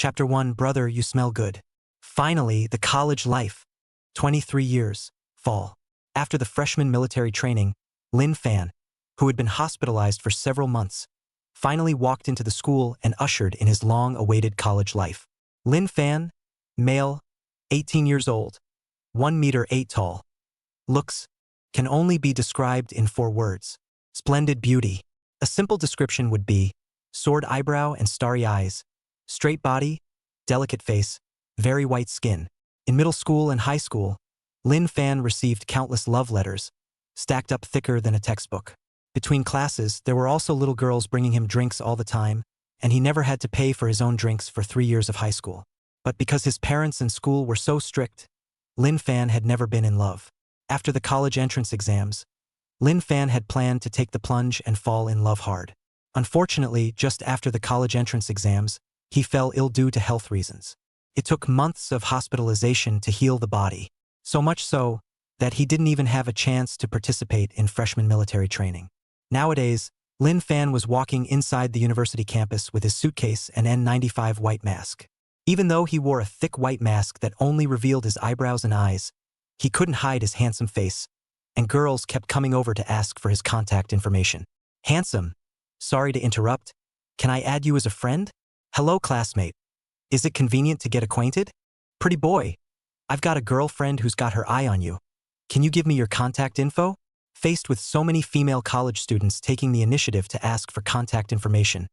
Chapter 1 Brother, You Smell Good. Finally, the college life. 23 years. Fall. After the freshman military training, Lin Fan, who had been hospitalized for several months, finally walked into the school and ushered in his long-awaited college life. Lin Fan, male, 18 years old, 1 meter 8 tall. Looks can only be described in 4 words. Splendid beauty. A simple description would be sword eyebrow and starry eyes, straight body, delicate face, very white skin. In middle school and high school, Lin Fan received countless love letters, stacked up thicker than a textbook. Between classes, there were also little girls bringing him drinks all the time, and he never had to pay for his own drinks for 3 years of high school. But because his parents and school were so strict, Lin Fan had never been in love. After the college entrance exams, Lin Fan had planned to take the plunge and fall in love hard. Unfortunately, just after the college entrance exams, he fell ill due to health reasons. It took months of hospitalization to heal the body, so much so that he didn't even have a chance to participate in freshman military training. Nowadays, Lin Fan was walking inside the university campus with his suitcase and N95 white mask. Even though he wore a thick white mask that only revealed his eyebrows and eyes, he couldn't hide his handsome face, and girls kept coming over to ask for his contact information. Handsome. Sorry to interrupt. Can I add you as a friend? Hello, classmate. Is it convenient to get acquainted? Pretty boy. I've got a girlfriend who's got her eye on you. Can you give me your contact info? Faced with so many female college students taking the initiative to ask for contact information,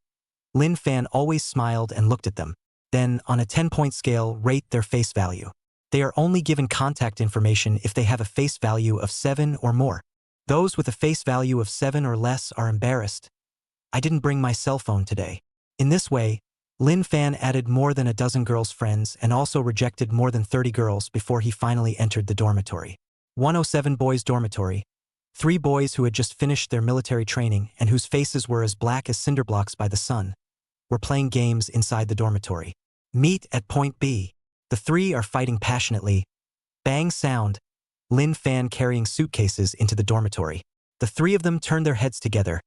Lin Fan always smiled and looked at them. Then, on a 10-point scale, rate their face value. They are only given contact information if they have a face value of 7 or more. Those with a face value of 7 or less are embarrassed. I didn't bring my cell phone today. In this way, Lin Fan added more than a dozen girls' friends and also rejected more than 30 girls before he finally entered the dormitory. 107 boys' dormitory. 3 boys who had just finished their military training and whose faces were as black as cinder blocks by the sun were playing games inside the dormitory. Meet at point B. The 3 are fighting passionately. Bang sound. Lin Fan carrying suitcases into the dormitory. The 3 of them turned their heads together,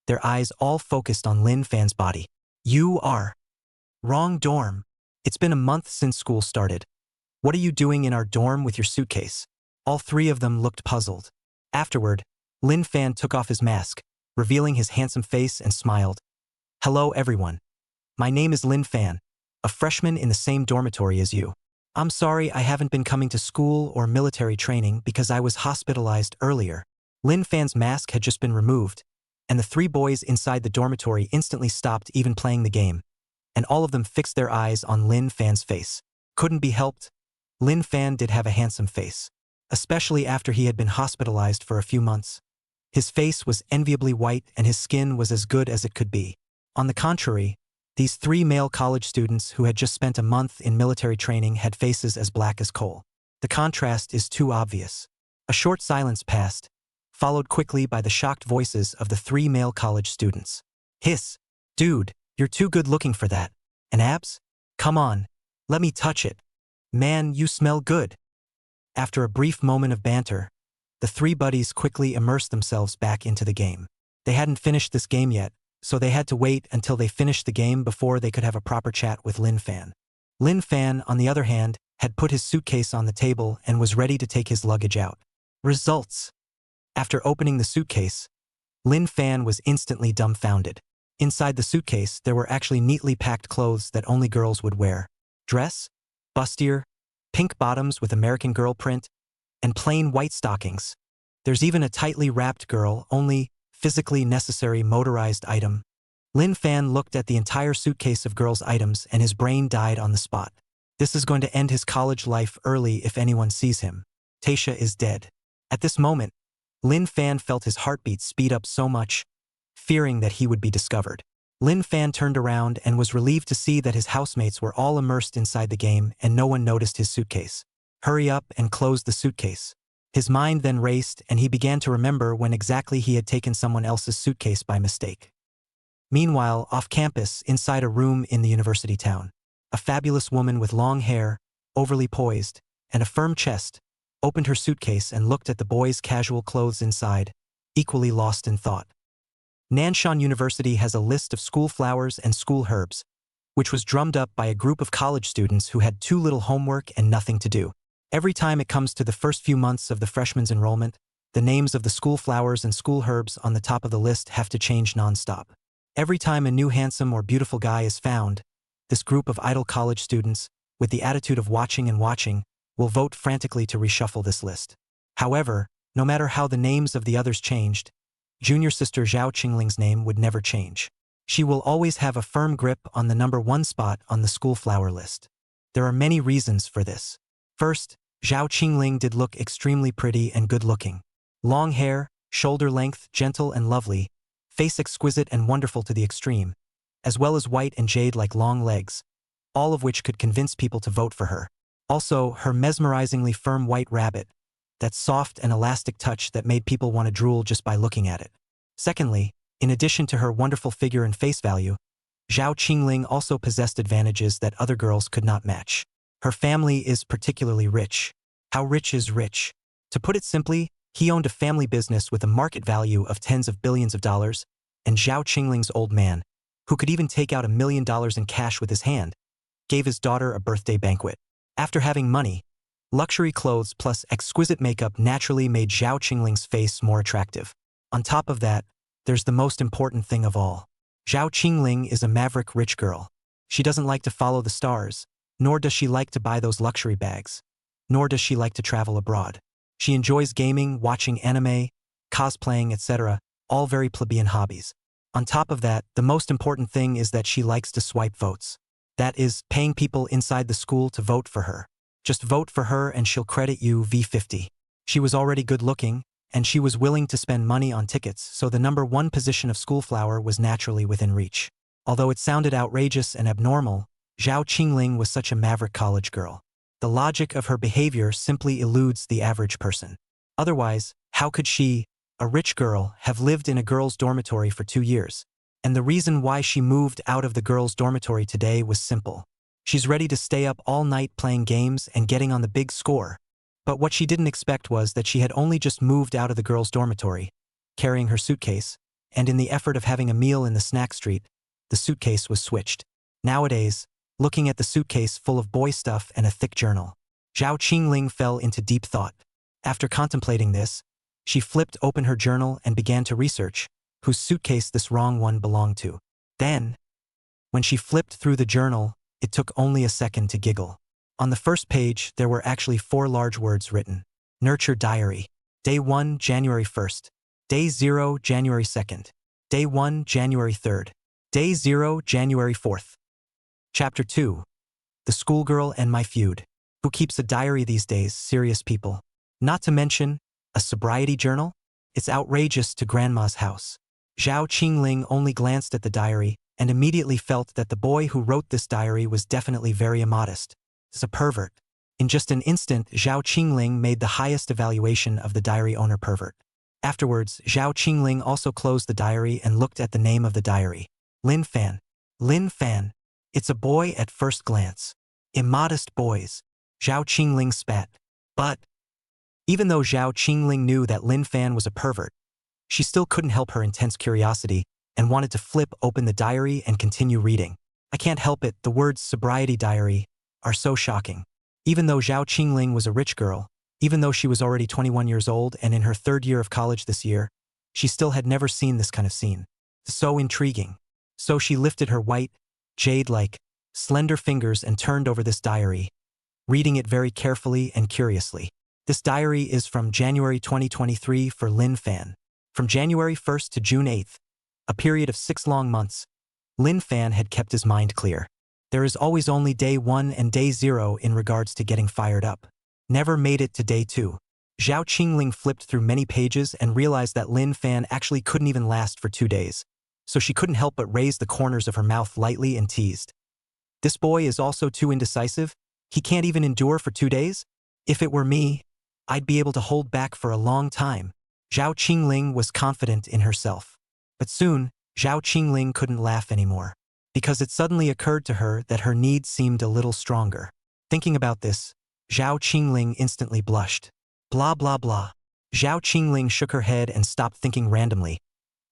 their eyes all focused on Lin Fan's body. You are. Wrong dorm. It's been a month since school started. What are you doing in our dorm with your suitcase? All 3 of them looked puzzled. Afterward, Lin Fan took off his mask, revealing his handsome face and smiled. Hello everyone. My name is Lin Fan, a freshman in the same dormitory as you. I'm sorry I haven't been coming to school or military training because I was hospitalized earlier. Lin Fan's mask had just been removed, and the 3 boys inside the dormitory instantly stopped even playing the game, and all of them fixed their eyes on Lin Fan's face. Couldn't be helped. Lin Fan did have a handsome face, especially after he had been hospitalized for a few months. His face was enviably white and his skin was as good as it could be. On the contrary, these 3 male college students who had just spent a month in military training had faces as black as coal. The contrast is too obvious. A short silence passed, followed quickly by the shocked voices of the 3 male college students. Hiss. Dude, you're too good looking for that. And abs? Come on, let me touch it. Man, you smell good. After a brief moment of banter, the 3 buddies quickly immersed themselves back into the game. They hadn't finished this game yet, so they had to wait until they finished the game before they could have a proper chat with Lin Fan. Lin Fan, on the other hand, had put his suitcase on the table and was ready to take his luggage out. Results. After opening the suitcase, Lin Fan was instantly dumbfounded. Inside the suitcase, there were actually neatly packed clothes that only girls would wear. Dress, bustier, pink bottoms with American Girl print, and plain white stockings. There's even a tightly wrapped girl, only physically necessary motorized item. Lin Fan looked at the entire suitcase of girls' items and his brain died on the spot. This is going to end his college life early if anyone sees him. Tasha is dead. At this moment, Lin Fan felt his heartbeat speed up so much, fearing that he would be discovered. Lin Fan turned around and was relieved to see that his housemates were all immersed inside the game and no one noticed his suitcase. Hurry up and close the suitcase. His mind then raced and he began to remember when exactly he had taken someone else's suitcase by mistake. Meanwhile, off campus, inside a room in the university town, a fabulous woman with long hair, overly poised, and a firm chest, opened her suitcase and looked at the boys' casual clothes inside, equally lost in thought. Nanshan University has a list of school flowers and school herbs, which was drummed up by a group of college students who had too little homework and nothing to do. Every time it comes to the first few months of the freshman's enrollment, the names of the school flowers and school herbs on the top of the list have to change non-stop. Every time a new handsome or beautiful guy is found, this group of idle college students, with the attitude of watching and watching, will vote frantically to reshuffle this list. However, no matter how the names of the others changed, junior sister Zhao Qingling's name would never change. She will always have a firm grip on the #1 spot on the school flower list. There are many reasons for this. First, Zhao Qingling did look extremely pretty and good-looking. Long hair, shoulder length, gentle and lovely, face exquisite and wonderful to the extreme, as well as white and jade-like long legs, all of which could convince people to vote for her. Also, her mesmerizingly firm white rabbit, that soft and elastic touch that made people want to drool just by looking at it. Secondly, in addition to her wonderful figure and face value, Zhao Qingling also possessed advantages that other girls could not match. Her family is particularly rich. How rich is rich? To put it simply, he owned a family business with a market value of tens of billions of dollars, and Zhao Qingling's old man, who could even take out $1 million in cash with his hand, gave his daughter a birthday banquet. After having money, luxury clothes plus exquisite makeup naturally made Zhao Qingling's face more attractive. On top of that, there's the most important thing of all. Zhao Qingling is a maverick rich girl. She doesn't like to follow the stars, nor does she like to buy those luxury bags, nor does she like to travel abroad. She enjoys gaming, watching anime, cosplaying, etc., all very plebeian hobbies. On top of that, the most important thing is that she likes to swipe votes. That is, paying people inside the school to vote for her. Just vote for her and she'll credit you V50. She was already good-looking, and she was willing to spend money on tickets, so the #1 position of school flower was naturally within reach. Although it sounded outrageous and abnormal, Zhao Qingling was such a maverick college girl. The logic of her behavior simply eludes the average person. Otherwise, how could she, a rich girl, have lived in a girls' dormitory for 2 years? And the reason why she moved out of the girls' dormitory today was simple. She's ready to stay up all night playing games and getting on the big score. But what she didn't expect was that she had only just moved out of the girls' dormitory, carrying her suitcase, and in the effort of having a meal in the snack street, the suitcase was switched. Nowadays, looking at the suitcase full of boy stuff and a thick journal, Zhao Qingling fell into deep thought. After contemplating this, she flipped open her journal and began to research whose suitcase this wrong one belonged to. Then, when she flipped through the journal, it took only a second to giggle. On the first page, there were actually 4 large words written. Nurture Diary. Day 1, January 1st. Day 0, January 2nd. Day 1, January 3rd. Day 0, January 4th. Chapter 2. The Schoolgirl and My Feud. Who keeps a diary these days, serious people? Not to mention, a sobriety journal? It's outrageous to Grandma's house. Zhao Qingling only glanced at the diary and immediately felt that the boy who wrote this diary was definitely very immodest. He's a pervert. In just an instant, Zhao Qingling made the highest evaluation of the diary owner pervert. Afterwards, Zhao Qingling also closed the diary and looked at the name of the diary. Lin Fan. Lin Fan. It's a boy at first glance. Immodest boys. Zhao Qingling spat. But even though Zhao Qingling knew that Lin Fan was a pervert, she still couldn't help her intense curiosity and wanted to flip open the diary and continue reading. I can't help it, the words sobriety diary are so shocking. Even though Zhao Qingling was a rich girl, even though she was already 21 years old and in her 3rd year of college this year, she still had never seen this kind of scene. So intriguing. So she lifted her white, jade-like, slender fingers and turned over this diary, reading it very carefully and curiously. This diary is from January 2023 for Lin Fan. From January 1st to June 8th, a period of 6 long months, Lin Fan had kept his mind clear. There is always only day 1 and day 0 in regards to getting fired up. Never made it to day 2. Zhao Qingling flipped through many pages and realized that Lin Fan actually couldn't even last for 2 days, so she couldn't help but raise the corners of her mouth lightly and teased. This boy is also too indecisive. He can't even endure for 2 days? If it were me, I'd be able to hold back for a long time. Zhao Qingling was confident in herself. But soon, Zhao Qingling couldn't laugh anymore, because it suddenly occurred to her that her needs seemed a little stronger. Thinking about this, Zhao Qingling instantly blushed. Blah blah blah. Zhao Qingling shook her head and stopped thinking randomly,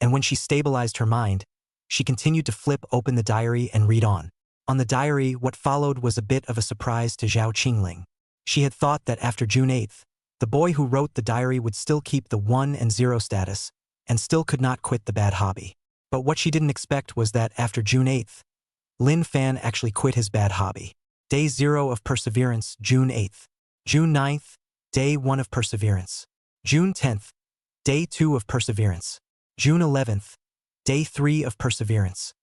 and when she stabilized her mind, she continued to flip open the diary and read on. On the diary, what followed was a bit of a surprise to Zhao Qingling. She had thought that after June 8th, the boy who wrote the diary would still keep the 1 and 0 status and still could not quit the bad hobby. But what she didn't expect was that after June 8th, Lin Fan actually quit his bad hobby. Day 0 of Perseverance, June 8th. June 9th, Day 1 of Perseverance. June 10th, Day 2 of Perseverance. June 11th, Day 3 of Perseverance.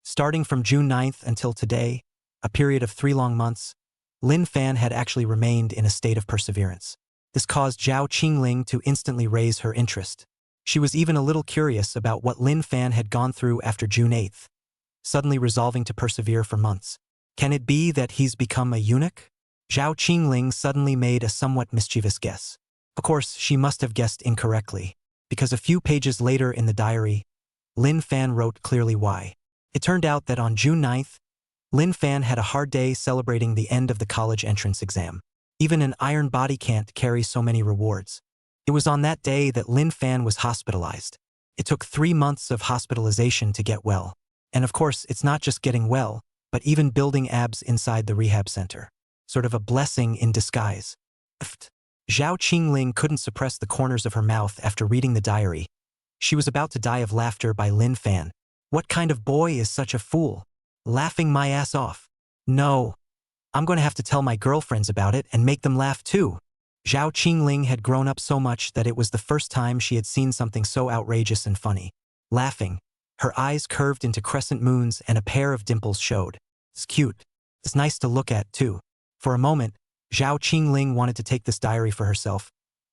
Starting from June 9th until today, a period of 3 long months, Lin Fan had actually remained in a state of perseverance. This caused Zhao Qingling to instantly raise her interest. She was even a little curious about what Lin Fan had gone through after June 8th, suddenly resolving to persevere for months. Can it be that he's become a eunuch? Zhao Qingling suddenly made a somewhat mischievous guess. Of course, she must have guessed incorrectly, because a few pages later in the diary, Lin Fan wrote clearly why. It turned out that on June 9th, Lin Fan had a hard day celebrating the end of the college entrance exam. Even an iron body can't carry so many rewards. It was on that day that Lin Fan was hospitalized. It took 3 months of hospitalization to get well. And of course, it's not just getting well, but even building abs inside the rehab center. Sort of a blessing in disguise. Zhao Qingling couldn't suppress the corners of her mouth after reading the diary. She was about to die of laughter by Lin Fan. What kind of boy is such a fool? Laughing my ass off. No. I'm going to have to tell my girlfriends about it and make them laugh too. Zhao Qingling had grown up so much that it was the first time she had seen something so outrageous and funny. Laughing. Her eyes curved into crescent moons and a pair of dimples showed. It's cute. It's nice to look at too. For a moment, Zhao Qingling wanted to take this diary for herself.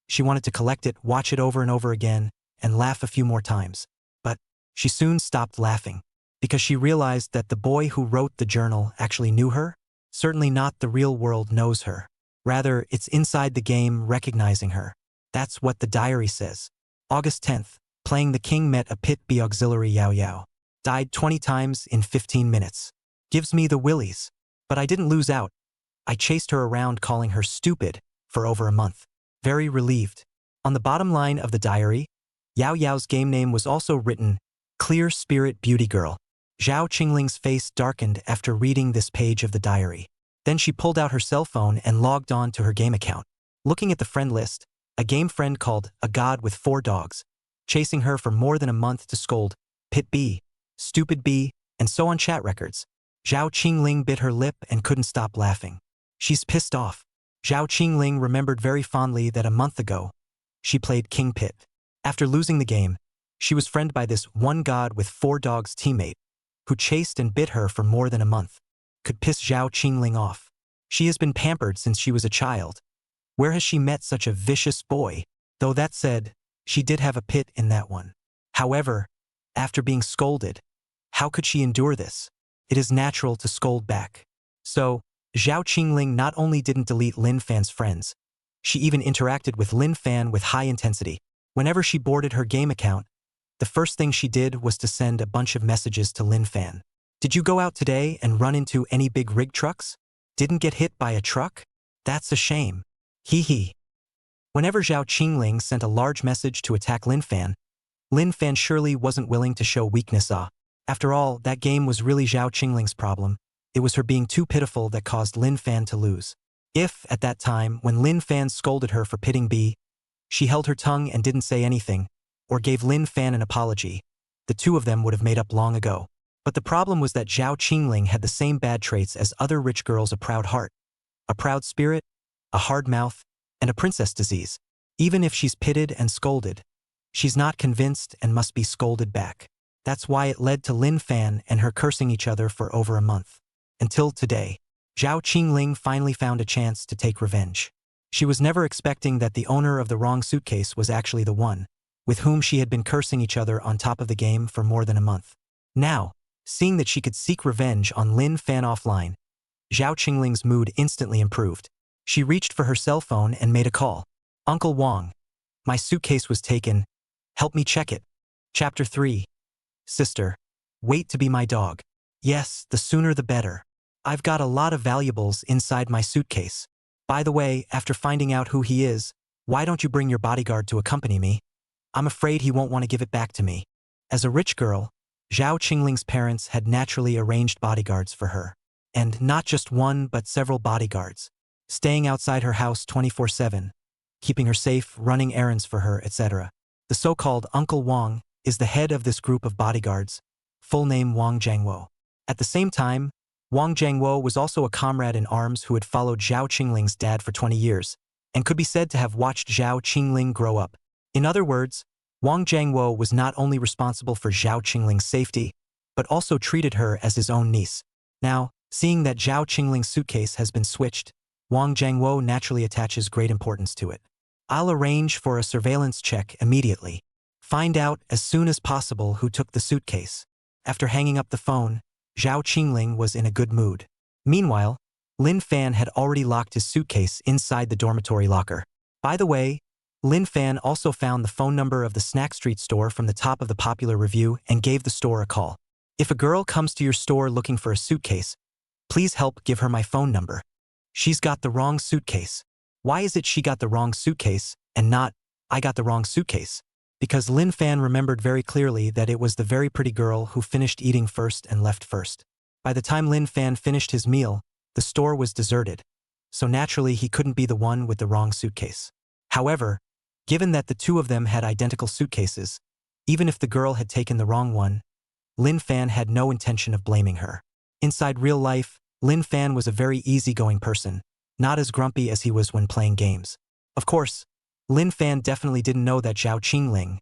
She wanted to collect it, watch it over and over again, and laugh a few more times. But she soon stopped laughing, because she realized that the boy who wrote the journal actually knew her. Certainly not the real world knows her. Rather, it's inside the game recognizing her. That's what the diary says. August 10th, playing the king met a pit B auxiliary Yao Yao. Died 20 times in 15 minutes. Gives me the willies. But I didn't lose out. I chased her around calling her stupid for over a month. Very relieved. On the bottom line of the diary, Yao Yao's game name was also written, Clear Spirit Beauty Girl. Zhao Qingling's face darkened after reading this page of the diary. Then she pulled out her cell phone and logged on to her game account. Looking at the friend list, a game friend called A God with 4 Dogs, chasing her for more than a month to scold, Pit B, Stupid B, and so on chat records. Zhao Qingling bit her lip and couldn't stop laughing. She's pissed off. Zhao Qingling remembered very fondly that a month ago, she played King Pit. After losing the game, she was friended by this one God with 4 dogs teammate, who chased and bit her for more than a month. Could piss Zhao Qingling off. She has been pampered since she was a child. Where has she met such a vicious boy? Though that said, she did have a pit in that one. However, after being scolded, how could she endure this? It is natural to scold back. So, Zhao Qingling not only didn't delete Lin Fan's friends, she even interacted with Lin Fan with high intensity. Whenever she boarded her game account, the first thing she did was to send a bunch of messages to Lin Fan. Did you go out today and run into any big rig trucks? Didn't get hit by a truck? That's a shame. Hee hee. Whenever Zhao Qingling sent a large message to attack Lin Fan surely wasn't willing to show weakness. After all, that game was really Zhao Qingling's problem. It was her being too pitiful that caused Lin Fan to lose. If, at that time, when Lin Fan scolded her for pitting B, she held her tongue and didn't say anything, or gave Lin Fan an apology, the two of them would have made up long ago. But the problem was that Zhao Qingling had the same bad traits as other rich girls: a proud heart, a proud spirit, a hard mouth, and a princess disease. Even if she's pitted and scolded, she's not convinced and must be scolded back. That's why it led to Lin Fan and her cursing each other for over a month. Until today, Zhao Qingling finally found a chance to take revenge. She was never expecting that the owner of the wrong suitcase was actually the one with whom she had been cursing each other on top of the game for more than a month. Now, seeing that she could seek revenge on Lin Fan offline, Zhao Qingling's mood instantly improved. She reached for her cell phone and made a call. Uncle Wang, my suitcase was taken. Help me check it. Chapter 3. Sister, wait to be my dog. Yes, the sooner the better. I've got a lot of valuables inside my suitcase. By the way, after finding out who he is, why don't you bring your bodyguard to accompany me? I'm afraid he won't want to give it back to me. As a rich girl, Zhao Qingling's parents had naturally arranged bodyguards for her. And not just one but several bodyguards, staying outside her house 24/7, keeping her safe, running errands for her, etc. The so-called Uncle Wang is the head of this group of bodyguards, full name Wang Jiangwo. At the same time, Wang Jiangwo was also a comrade in arms who had followed Zhao Qingling's dad for 20 years, and could be said to have watched Zhao Qingling grow up. In other words, Wang Jiangwo was not only responsible for Zhao Qingling's safety, but also treated her as his own niece. Now, seeing that Zhao Qingling's suitcase has been switched, Wang Jiangwo naturally attaches great importance to it. I'll arrange for a surveillance check immediately. Find out as soon as possible who took the suitcase. After hanging up the phone, Zhao Qingling was in a good mood. Meanwhile, Lin Fan had already locked his suitcase inside the dormitory locker. By the way, Lin Fan also found the phone number of the Snack Street store from the top of the popular review and gave the store a call. If a girl comes to your store looking for a suitcase, please help give her my phone number. She's got the wrong suitcase. Why is it she got the wrong suitcase and not, I got the wrong suitcase? Because Lin Fan remembered very clearly that it was the very pretty girl who finished eating first and left first. By the time Lin Fan finished his meal, the store was deserted, so naturally he couldn't be the one with the wrong suitcase. However, given that the two of them had identical suitcases, even if the girl had taken the wrong one, Lin Fan had no intention of blaming her. Inside real life, Lin Fan was a very easygoing person, not as grumpy as he was when playing games. Of course, Lin Fan definitely didn't know that Zhao Qingling,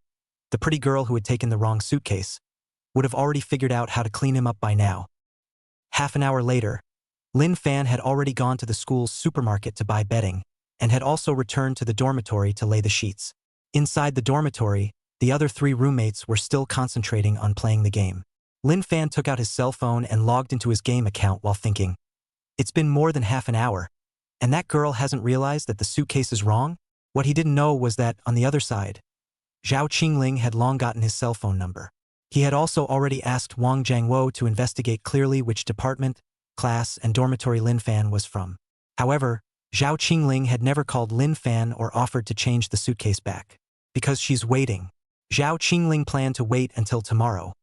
the pretty girl who had taken the wrong suitcase, would have already figured out how to clean him up by now. Half an hour later, Lin Fan had already gone to the school's supermarket to buy bedding, and had also returned to the dormitory to lay the sheets. Inside the dormitory, the other three roommates were still concentrating on playing the game. Lin Fan took out his cell phone and logged into his game account while thinking, it's been more than half an hour, and that girl hasn't realized that the suitcase is wrong? What he didn't know was that, on the other side, Zhao Qingling had long gotten his cell phone number. He had also already asked Wang Jiangwo to investigate clearly which department, class, and dormitory Lin Fan was from. However, Zhao Qingling had never called Lin Fan or offered to change the suitcase back. Because she's waiting. Zhao Qingling planned to wait until tomorrow,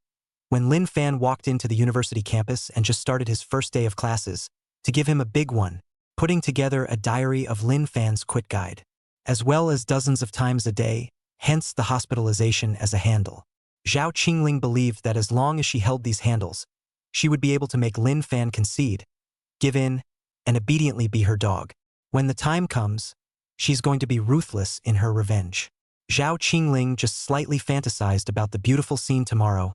when Lin Fan walked into the university campus and just started his first day of classes, to give him a big one, putting together a diary of Lin Fan's quit guide, as well as dozens of times a day, hence the hospitalization as a handle. Zhao Qingling believed that as long as she held these handles, she would be able to make Lin Fan concede, give in, and obediently be her dog. When the time comes, she's going to be ruthless in her revenge. Zhao Qingling just slightly fantasized about the beautiful scene tomorrow,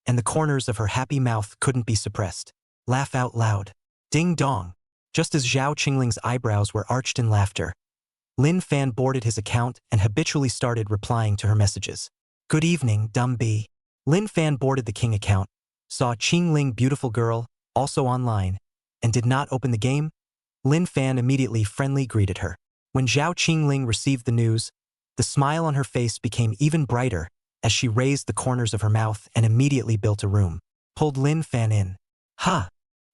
and the corners of her happy mouth couldn't be suppressed. Laugh out loud. Ding dong. Just as Zhao Qingling's eyebrows were arched in laughter, Lin Fan boarded his account and habitually started replying to her messages. Good evening, dumb bee. Lin Fan boarded the King account, saw Qingling beautiful girl, also online, and did not open the game. Lin Fan immediately friendly greeted her. When Zhao Qingling received the news, the smile on her face became even brighter as she raised the corners of her mouth and immediately built a room. Pulled Lin Fan in. Ha!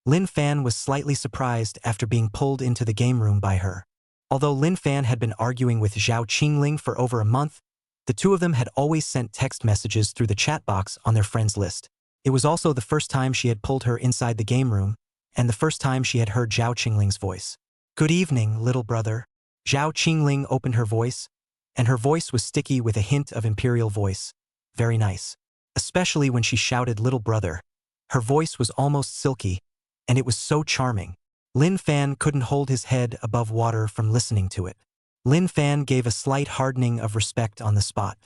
Lin Fan was slightly surprised after being pulled into the game room by her. Although Lin Fan had been arguing with Zhao Qingling for over a month, the two of them had always sent text messages through the chat box on their friends list. It was also the first time she had pulled her inside the game room, and the first time she had heard Zhao Qingling's voice. Good evening, little brother. Zhao Qingling opened her voice, and her voice was sticky with a hint of imperial voice. Very nice. Especially when she shouted little brother. Her voice was almost silky, and it was so charming. Lin Fan couldn't hold his head above water from listening to it. Lin Fan gave a slight hardening of respect on the spot,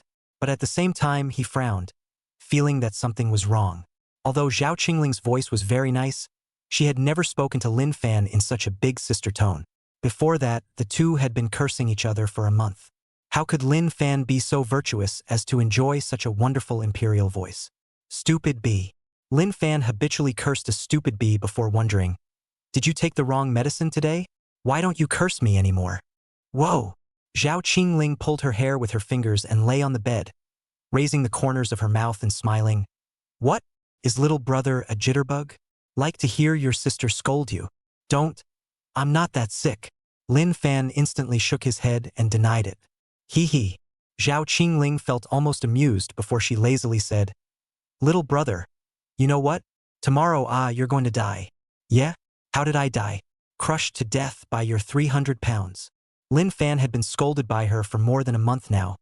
but at the same time he frowned, feeling that something was wrong. Although Zhao Qingling's voice was very nice, she had never spoken to Lin Fan in such a big sister tone. Before that, the two had been cursing each other for a month. How could Lin Fan be so virtuous as to enjoy such a wonderful imperial voice? Stupid bee. Lin Fan habitually cursed a stupid bee before wondering, did you take the wrong medicine today? Why don't you curse me anymore? Whoa! Zhao Qingling pulled her hair with her fingers and lay on the bed, raising the corners of her mouth and smiling. What? Is little brother a jitterbug? Like to hear your sister scold you. Don't. I'm not that sick. Lin Fan instantly shook his head and denied it. Hee hee. Zhao Qingling felt almost amused before she lazily said, little brother, You know what? Tomorrow, you're going to die. Yeah? How did I die? Crushed to death by your 300 pounds. Lin Fan had been scolded by her for more than a month now,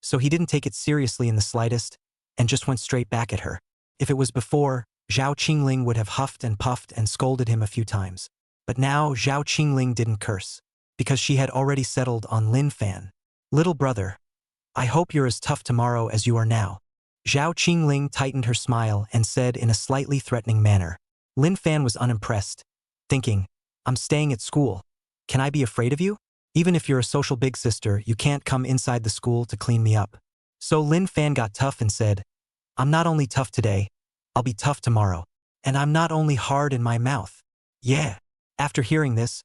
so he didn't take it seriously in the slightest and just went straight back at her. If it was before, Zhao Qingling would have huffed and puffed and scolded him a few times. But now Zhao Qingling didn't curse, because she had already settled on Lin Fan. Little brother, I hope you're as tough tomorrow as you are now. Zhao Qingling tightened her smile and said in a slightly threatening manner. Lin Fan was unimpressed, thinking, I'm staying at school. Can I be afraid of you? Even if you're a social big sister, you can't come inside the school to clean me up. So Lin Fan got tough and said, I'm not only tough today, I'll be tough tomorrow. And I'm not only hard in my mouth. Yeah. After hearing this,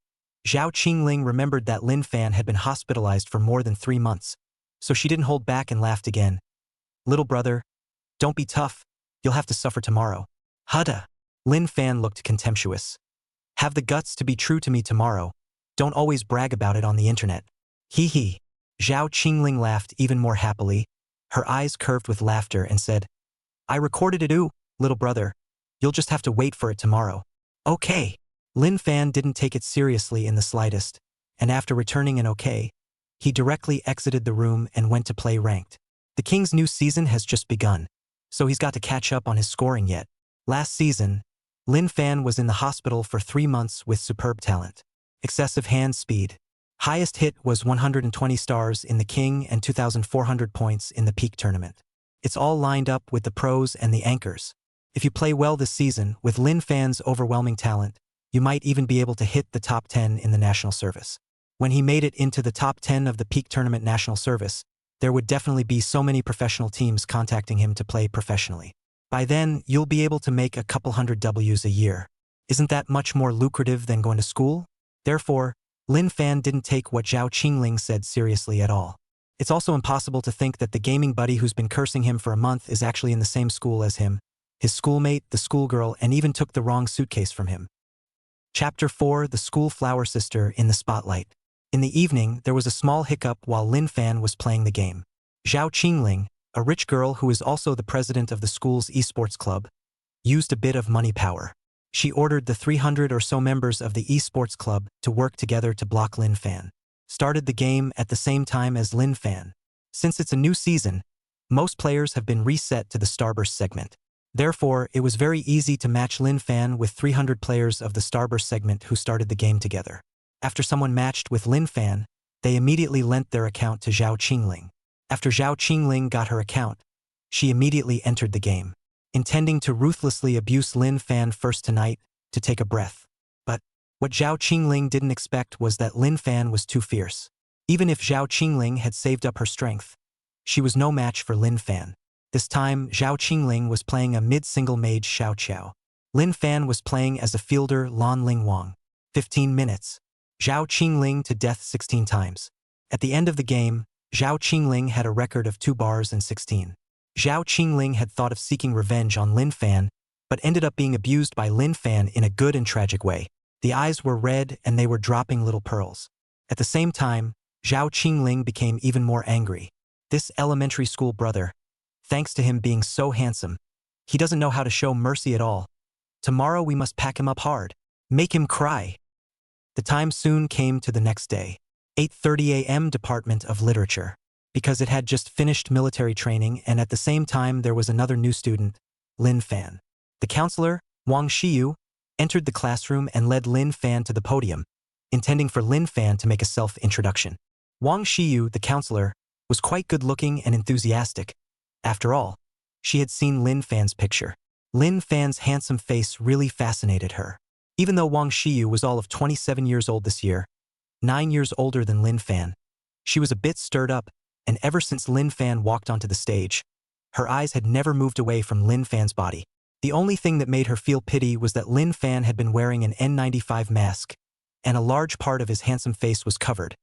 Zhao Qingling remembered that Lin Fan had been hospitalized for more than 3 months, so she didn't hold back and laughed again. Little brother, don't be tough. You'll have to suffer tomorrow. Hudda. Lin Fan looked contemptuous. Have the guts to be true to me tomorrow. Don't always brag about it on the internet. Hee hee. Zhao Qingling laughed even more happily. Her eyes curved with laughter and said, I recorded it, little brother. You'll just have to wait for it tomorrow. Okay. Lin Fan didn't take it seriously in the slightest, and after returning an okay, he directly exited the room and went to play ranked. The King's new season has just begun, so he's got to catch up on his scoring yet. Last season, Lin Fan was in the hospital for 3 months with superb talent. Excessive hand speed. Highest hit was 120 stars in the King and 2,400 points in the Peak tournament. It's all lined up with the pros and the anchors. If you play well this season, with Lin Fan's overwhelming talent, you might even be able to hit the top 10 in the national service. When he made it into the top 10 of the Peak tournament national service, there would definitely be so many professional teams contacting him to play professionally. By then, you'll be able to make a couple hundred Ws a year. Isn't that much more lucrative than going to school? Therefore, Lin Fan didn't take what Zhao Qingling said seriously at all. It's also impossible to think that the gaming buddy who's been cursing him for a month is actually in the same school as him, his schoolmate, the schoolgirl, and even took the wrong suitcase from him. Chapter 4: The School Flower Sister in the Spotlight. In the evening, there was a small hiccup while Lin Fan was playing the game. Zhao Qingling, a rich girl who is also the president of the school's esports club, used a bit of money power. She ordered the 300 or so members of the esports club to work together to block Lin Fan. Started the game at the same time as Lin Fan. Since it's a new season, most players have been reset to the Starburst segment. Therefore, it was very easy to match Lin Fan with 300 players of the Starburst segment who started the game together. After someone matched with Lin Fan, they immediately lent their account to Zhao Qingling. After Zhao Qingling got her account, she immediately entered the game, intending to ruthlessly abuse Lin Fan first tonight to take a breath. But what Zhao Qingling didn't expect was that Lin Fan was too fierce. Even if Zhao Qingling had saved up her strength, she was no match for Lin Fan. This time, Zhao Qingling was playing a mid-single mage Xiao Qiao. Lin Fan was playing as a fielder Lan Ling Wang. 15 minutes. Zhao Qingling to death 16 times. At the end of the game, Zhao Qingling had a record of 2 bars and 16. Zhao Qingling had thought of seeking revenge on Lin Fan, but ended up being abused by Lin Fan in a good and tragic way. The eyes were red and they were dropping little pearls. At the same time, Zhao Qingling became even more angry. This elementary school brother, thanks to him being so handsome, he doesn't know how to show mercy at all. Tomorrow we must pack him up hard. Make him cry. The time soon came to the next day. 8:30 a.m. Department of Literature. Because it had just finished military training and at the same time there was another new student, Lin Fan. The counselor, Wang Xiyu, entered the classroom and led Lin Fan to the podium, intending for Lin Fan to make a self-introduction. Wang Xiyu, the counselor, was quite good-looking and enthusiastic. After all, she had seen Lin Fan's picture. Lin Fan's handsome face really fascinated her. Even though Wang Xiyu was all of 27 years old this year, 9 years older than Lin Fan, she was a bit stirred up, and ever since Lin Fan walked onto the stage, her eyes had never moved away from Lin Fan's body. The only thing that made her feel pity was that Lin Fan had been wearing an N95 mask, and a large part of his handsome face was covered,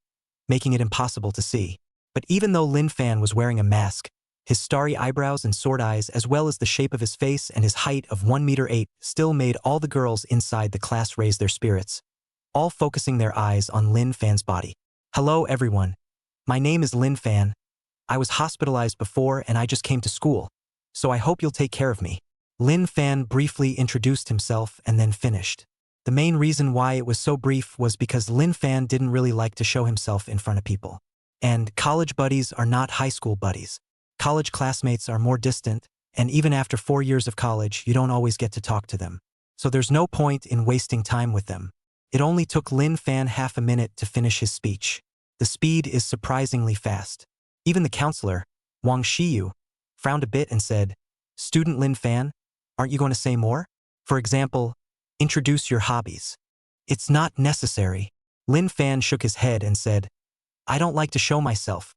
making it impossible to see. But even though Lin Fan was wearing a mask, his starry eyebrows and sword eyes as well as the shape of his face and his height of 1 meter 8 still made all the girls inside the class raise their spirits, all focusing their eyes on Lin Fan's body. Hello everyone. My name is Lin Fan. I was hospitalized before and I just came to school, so I hope you'll take care of me. Lin Fan briefly introduced himself and then finished. The main reason why it was so brief was because Lin Fan didn't really like to show himself in front of people. And college buddies are not high school buddies. College classmates are more distant, and even after 4 years of college, you don't always get to talk to them. So there's no point in wasting time with them. It only took Lin Fan half a minute to finish his speech. The speed is surprisingly fast. Even the counselor, Wang Shiyu, frowned a bit and said, "Student Lin Fan, aren't you going to say more? For example, introduce your hobbies." "It's not necessary." Lin Fan shook his head and said, "I don't like to show myself."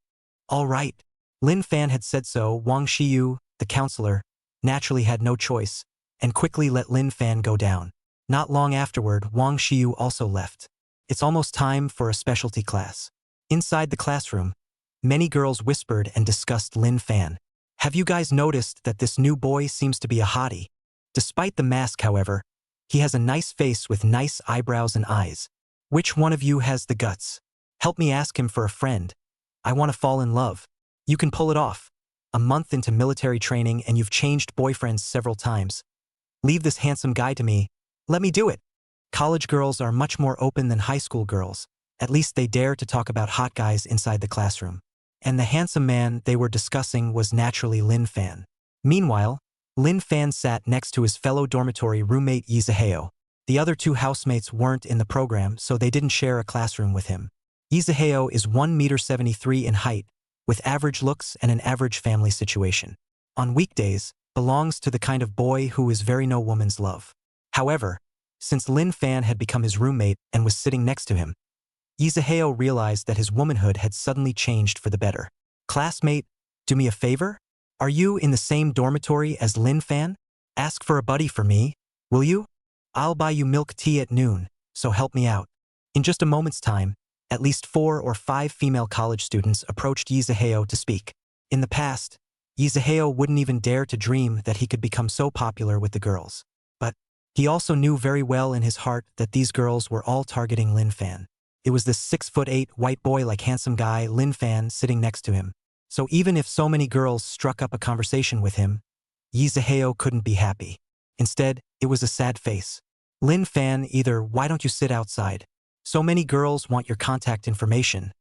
"All right." Lin Fan had said so. Wang Shiyu, the counselor, naturally had no choice, and quickly let Lin Fan go down. Not long afterward, Wang Shiyu also left. It's almost time for a specialty class. Inside the classroom, many girls whispered and discussed Lin Fan. "Have you guys noticed that this new boy seems to be a hottie? Despite the mask, however, he has a nice face with nice eyebrows and eyes. Which one of you has the guts? Help me ask him for a friend. I want to fall in love. You can pull it off. A month into military training and you've changed boyfriends several times. Leave this handsome guy to me. Let me do it." College girls are much more open than high school girls. At least they dare to talk about hot guys inside the classroom. And the handsome man they were discussing was naturally Lin Fan. Meanwhile, Lin Fan sat next to his fellow dormitory roommate Yizaheo. The other two housemates weren't in the program, so they didn't share a classroom with him. Yizaheo is 1.73 meters in height, with average looks and an average family situation. On weekdays, belongs to the kind of boy who is very no woman's love. However, since Lin Fan had become his roommate and was sitting next to him, Yizaheo realized that his womanhood had suddenly changed for the better. "Classmate, do me a favor? Are you in the same dormitory as Lin Fan? Ask for a buddy for me, will you? I'll buy you milk tea at noon, so help me out." In just a moment's time, at least 4 or 5 female college students approached Yizaheo to speak. In the past, Yizaheo wouldn't even dare to dream that he could become so popular with the girls. But he also knew very well in his heart that these girls were all targeting Lin Fan. It was this 6'8" white boy-like handsome guy, Lin Fan, sitting next to him. So even if so many girls struck up a conversation with him, Yizaheo couldn't be happy. Instead, it was a sad face. "Lin Fan, either why don't you sit outside? So many girls want your contact information."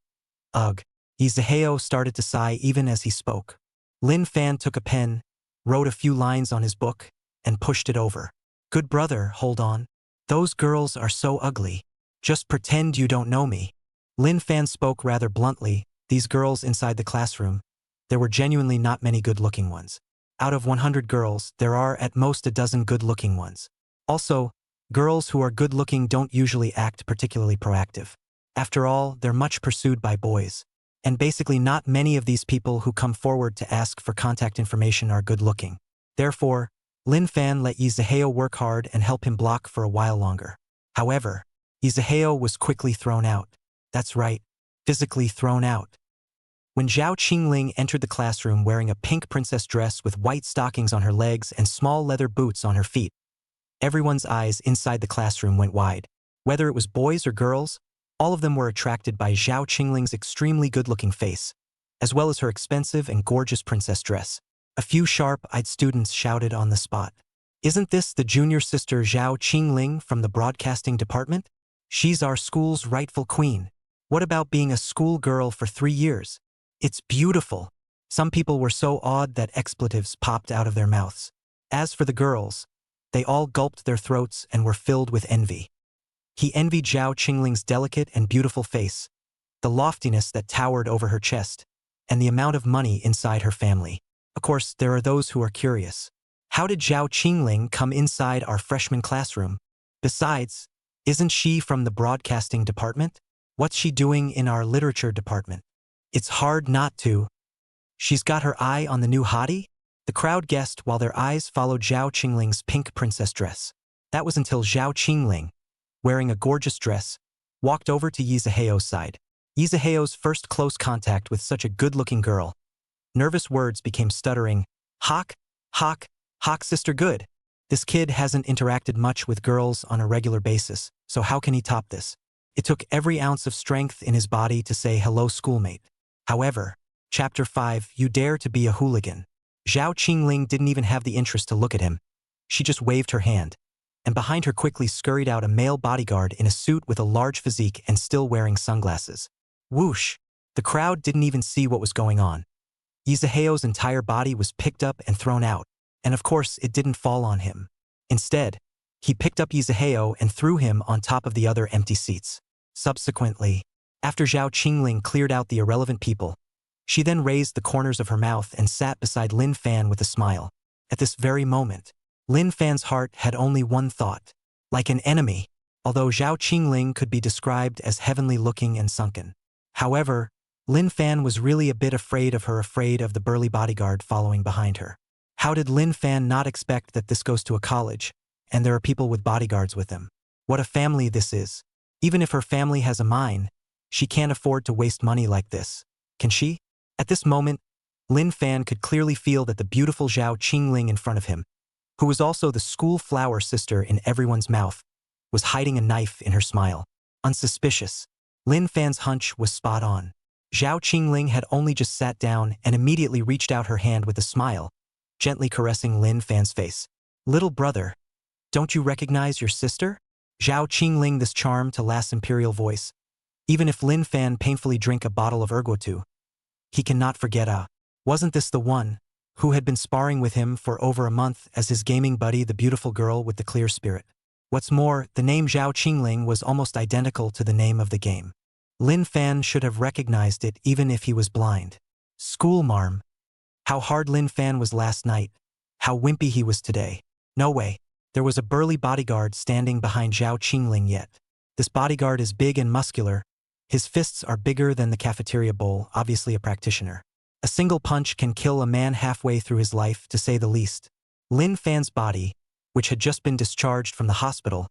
"Ugh." Yizaheo started to sigh even as he spoke. Lin Fan took a pen, wrote a few lines on his book, and pushed it over. "Good brother, hold on. Those girls are so ugly. Just pretend you don't know me." Lin Fan spoke rather bluntly. These girls inside the classroom, there were genuinely not many good-looking ones. Out of 100 girls, there are at most a dozen good-looking ones. Also, girls who are good-looking don't usually act particularly proactive. After all, they're much pursued by boys. And basically not many of these people who come forward to ask for contact information are good-looking. Therefore, Lin Fan let Yizaheo work hard and help him block for a while longer. However, Yizaheo was quickly thrown out. That's right, physically thrown out. When Zhao Qingling entered the classroom wearing a pink princess dress with white stockings on her legs and small leather boots on her feet, everyone's eyes inside the classroom went wide. Whether it was boys or girls, all of them were attracted by Zhao Qingling's extremely good-looking face, as well as her expensive and gorgeous princess dress. A few sharp-eyed students shouted on the spot, "Isn't this the junior sister Zhao Qingling from the broadcasting department? She's our school's rightful queen. What about being a schoolgirl for 3 years? It's beautiful." Some people were so awed that expletives popped out of their mouths. As for the girls, they all gulped their throats and were filled with envy. He envied Zhao Qingling's delicate and beautiful face, the loftiness that towered over her chest, and the amount of money inside her family. Of course, there are those who are curious. How did Zhao Qingling come inside our freshman classroom? Besides, isn't she from the broadcasting department? What's she doing in our literature department? It's hard not to. She's got her eye on the new hottie? The crowd guessed while their eyes followed Zhao Qingling's pink princess dress. That was until Zhao Qingling, wearing a gorgeous dress, walked over to Yizaheo's side. Yizaheo's first close contact with such a good-looking girl. Nervous words became stuttering. Hawk, sister good. This kid hasn't interacted much with girls on a regular basis, so how can he top this? It took every ounce of strength in his body to say hello schoolmate. However, Chapter 5, you dare to be a hooligan. Zhao Qingling didn't even have the interest to look at him. she just waved her hand, and behind her quickly scurried out a male bodyguard in a suit with a large physique and still wearing sunglasses. Whoosh! The crowd didn't even see what was going on. Yizuhao's entire body was picked up and thrown out, and of course it didn't fall on him. Instead, he picked up Yizuhao and threw him on top of the other empty seats. Subsequently, after Zhao Qingling cleared out the irrelevant people, she then raised the corners of her mouth and sat beside Lin Fan with a smile. At this very moment, Lin Fan's heart had only one thought: like an enemy, although Zhao Qingling could be described as heavenly-looking and sunken. However, Lin Fan was really a bit afraid of the burly bodyguard following behind her. How did Lin Fan not expect that this goes to a college, and there are people with bodyguards with them? What a family this is. Even if her family has a mine, she can't afford to waste money like this. Can she? At this moment, Lin Fan could clearly feel that the beautiful Zhao Qingling in front of him, who was also the school flower sister in everyone's mouth, was hiding a knife in her smile. Unsuspicious, Lin Fan's hunch was spot on. Zhao Qingling had only just sat down and immediately reached out her hand with a smile, gently caressing Lin Fan's face. "Little brother, don't you recognize your sister?" Zhao Qingling this charm to last imperial voice. Even if Lin Fan painfully drank a bottle of ergotu, he cannot forget wasn't this the one who had been sparring with him for over a month as his gaming buddy, the beautiful girl with the clear spirit? What's more, the name Zhao Qingling was almost identical to the name of the game. Lin Fan should have recognized it even if he was blind. School marm. How hard Lin Fan was last night. How wimpy he was today. No way. There was a burly bodyguard standing behind Zhao Qingling yet. This bodyguard is big and muscular. His fists are bigger than the cafeteria bowl, obviously a practitioner. A single punch can kill a man halfway through his life, to say the least. Lin Fan's body, which had just been discharged from the hospital,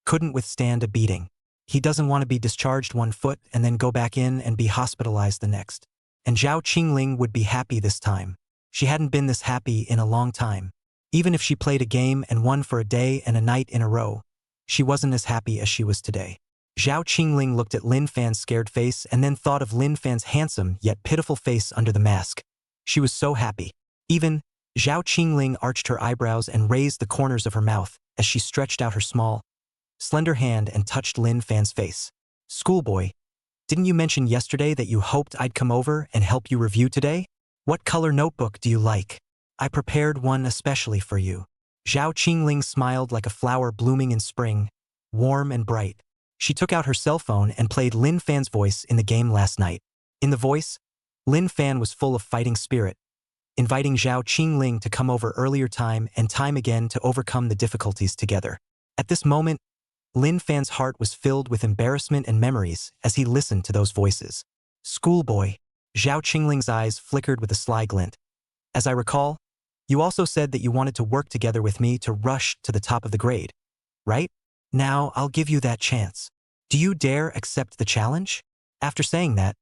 couldn't withstand a beating. He doesn't want to be discharged one foot and then go back in and be hospitalized the next. And Zhao Qingling would be happy this time. She hadn't been this happy in a long time. Even if she played a game and won for a day and a night in a row, she wasn't as happy as she was today. Zhao Qingling looked at Lin Fan's scared face and then thought of Lin Fan's handsome yet pitiful face under the mask. She was so happy. Even, Zhao Qingling arched her eyebrows and raised the corners of her mouth as she stretched out her small, slender hand and touched Lin Fan's face. "Schoolboy, didn't you mention yesterday that you hoped I'd come over and help you review today? What color notebook do you like? I prepared one especially for you." Zhao Qingling smiled like a flower blooming in spring, warm and bright. She took out her cell phone and played Lin Fan's voice in the game last night. In the voice, Lin Fan was full of fighting spirit, inviting Zhao Qingling to come over earlier time and time again to overcome the difficulties together. At this moment, Lin Fan's heart was filled with embarrassment and memories as he listened to those voices. "Schoolboy," Zhao Qingling's eyes flickered with a sly glint. "As I recall, you also said that you wanted to work together with me to rush to the top of the grade, right? Now I'll give you that chance. Do you dare accept the challenge?" After saying that,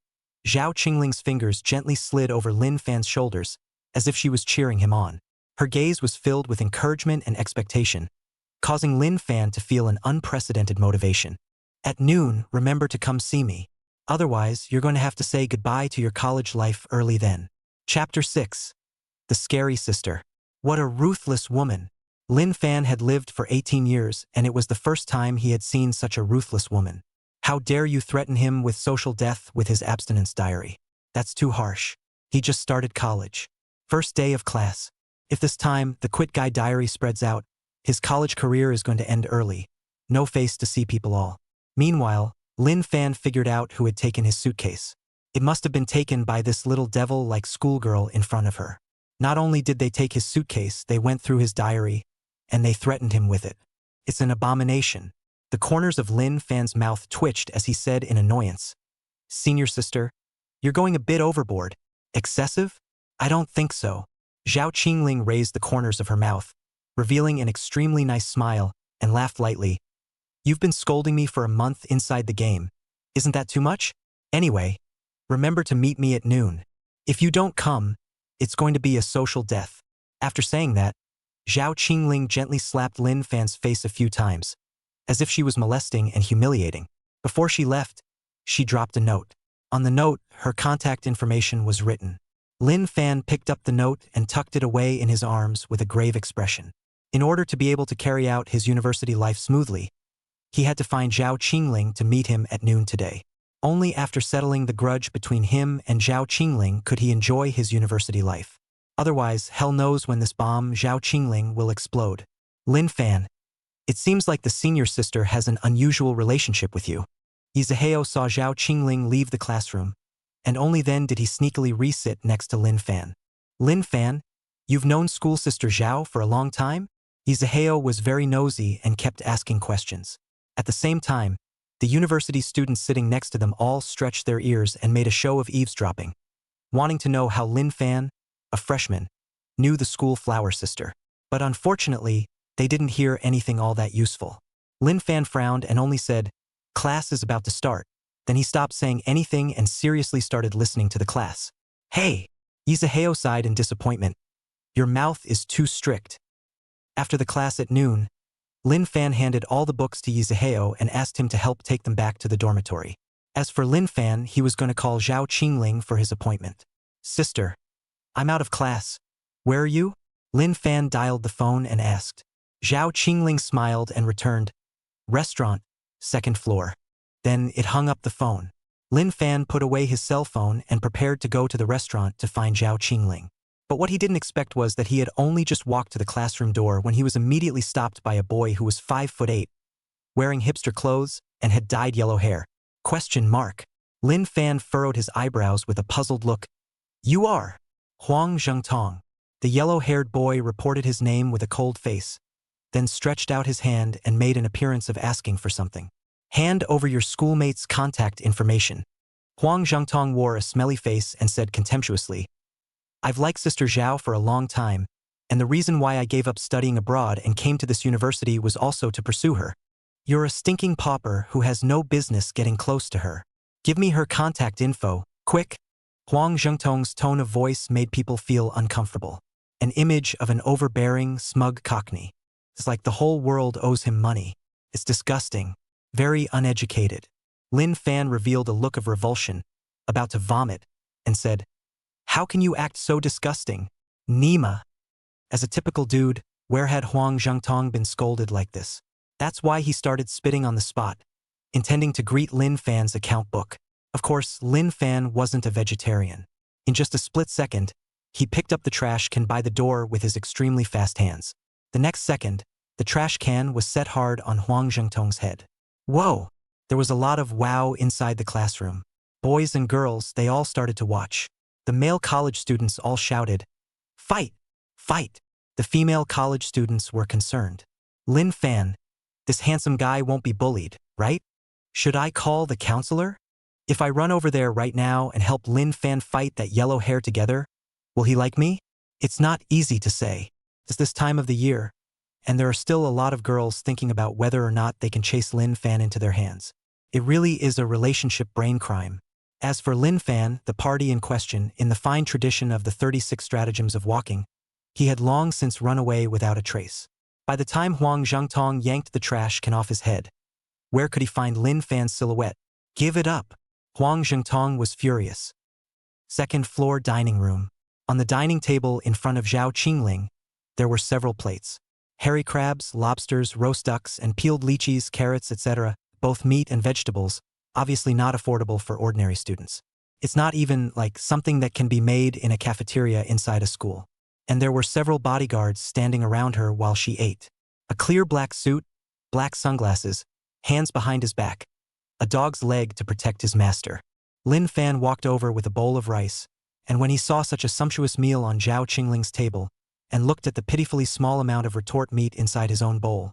Zhao Qingling's fingers gently slid over Lin Fan's shoulders, as if she was cheering him on. Her gaze was filled with encouragement and expectation, causing Lin Fan to feel an unprecedented motivation. "At noon, remember to come see me. Otherwise, you're going to have to say goodbye to your college life early then." Chapter 6. The Scary Sister. What a ruthless woman. Lin Fan had lived for 18 years, and it was the first time he had seen such a ruthless woman. How dare you threaten him with social death with his abstinence diary? That's too harsh. He just started college. First day of class. If this time the quit guy diary spreads out, his college career is going to end early. No face to see people all. Meanwhile, Lin Fan figured out who had taken his suitcase. It must have been taken by this little devil-like schoolgirl in front of her. Not only did they take his suitcase, they went through his diary, and they threatened him with it. It's an abomination. The corners of Lin Fan's mouth twitched as he said in annoyance, "Senior sister, you're going a bit overboard. Excessive? I don't think so." Zhao Qingling raised the corners of her mouth, revealing an extremely nice smile, and laughed lightly. "You've been scolding me for a month inside the game. Isn't that too much? Anyway, remember to meet me at noon. If you don't come, it's going to be a social death." After saying that, Zhao Qingling gently slapped Lin Fan's face a few times, as if she was molesting and humiliating. Before she left, she dropped a note. On the note, her contact information was written. Lin Fan picked up the note and tucked it away in his arms with a grave expression. In order to be able to carry out his university life smoothly, he had to find Zhao Qingling to meet him at noon today. Only after settling the grudge between him and Zhao Qingling could he enjoy his university life. Otherwise, hell knows when this bomb Zhao Qingling will explode. Lin Fan, it seems like the senior sister has an unusual relationship with you. Izaheo saw Zhao Qingling leave the classroom, and only then did he sneakily re-sit next to Lin Fan. Lin Fan, you've known school sister Zhao for a long time? Izaheo was very nosy and kept asking questions. At the same time, the university students sitting next to them all stretched their ears and made a show of eavesdropping, wanting to know how Lin Fan, a freshman, knew the school flower sister. But unfortunately, they didn't hear anything all that useful. Lin Fan frowned and only said, "Class is about to start." Then he stopped saying anything and seriously started listening to the class. "Hey!" Izaheo sighed in disappointment. "Your mouth is too strict." After the class at noon, Lin Fan handed all the books to Izaheo and asked him to help take them back to the dormitory. As for Lin Fan, he was going to call Zhao Qingling for his appointment. "Sister, I'm out of class. Where are you?" Lin Fan dialed the phone and asked. Zhao Qingling smiled and returned, "Restaurant, second floor." Then it hung up the phone. Lin Fan put away his cell phone and prepared to go to the restaurant to find Zhao Qingling. But what he didn't expect was that he had only just walked to the classroom door when he was immediately stopped by a boy who was 5'8", wearing hipster clothes and had dyed yellow hair. Question mark. Lin Fan furrowed his eyebrows with a puzzled look. "You are Huang Zhengtong." The yellow-haired boy reported his name with a cold face, then stretched out his hand and made an appearance of asking for something. "Hand over your schoolmate's contact information." Huang Zhengtong wore a smelly face and said contemptuously, "I've liked Sister Zhao for a long time, and the reason why I gave up studying abroad and came to this university was also to pursue her. You're a stinking pauper who has no business getting close to her. Give me her contact info, quick." Huang Zhengtong's tone of voice made people feel uncomfortable. An image of an overbearing, smug cockney. It's like the whole world owes him money. It's disgusting. Very uneducated. Lin Fan revealed a look of revulsion, about to vomit, and said, "How can you act so disgusting? Nima." As a typical dude, where had Huang Zhengtong been scolded like this? That's why he started spitting on the spot, intending to greet Lin Fan's account book. Of course, Lin Fan wasn't a vegetarian. In just a split second, he picked up the trash can by the door with his extremely fast hands. The next second, the trash can was set hard on Huang Zhengtong's head. Whoa! There was a lot of wow inside the classroom. Boys and girls, they all started to watch. The male college students all shouted, "Fight! Fight!" The female college students were concerned. "Lin Fan, this handsome guy won't be bullied, right? Should I call the counselor? If I run over there right now and help Lin Fan fight that yellow hair together, will he like me?" It's not easy to say. It's this time of the year, and there are still a lot of girls thinking about whether or not they can chase Lin Fan into their hands. It really is a relationship brain crime. As for Lin Fan, the party in question, in the fine tradition of the 36 stratagems of walking, he had long since run away without a trace. By the time Huang Zhengtong yanked the trash can off his head, where could he find Lin Fan's silhouette? Give it up. Huang Zhengtong was furious. Second floor dining room. On the dining table in front of Zhao Qingling, there were several plates. Hairy crabs, lobsters, roast ducks, and peeled lychees, carrots, etc., both meat and vegetables, obviously not affordable for ordinary students. It's not even like something that can be made in a cafeteria inside a school. And there were several bodyguards standing around her while she ate. A clear black suit, black sunglasses, hands behind his back, a dog's leg to protect his master. Lin Fan walked over with a bowl of rice, and when he saw such a sumptuous meal on Zhao Qingling's table, and looked at the pitifully small amount of retort meat inside his own bowl,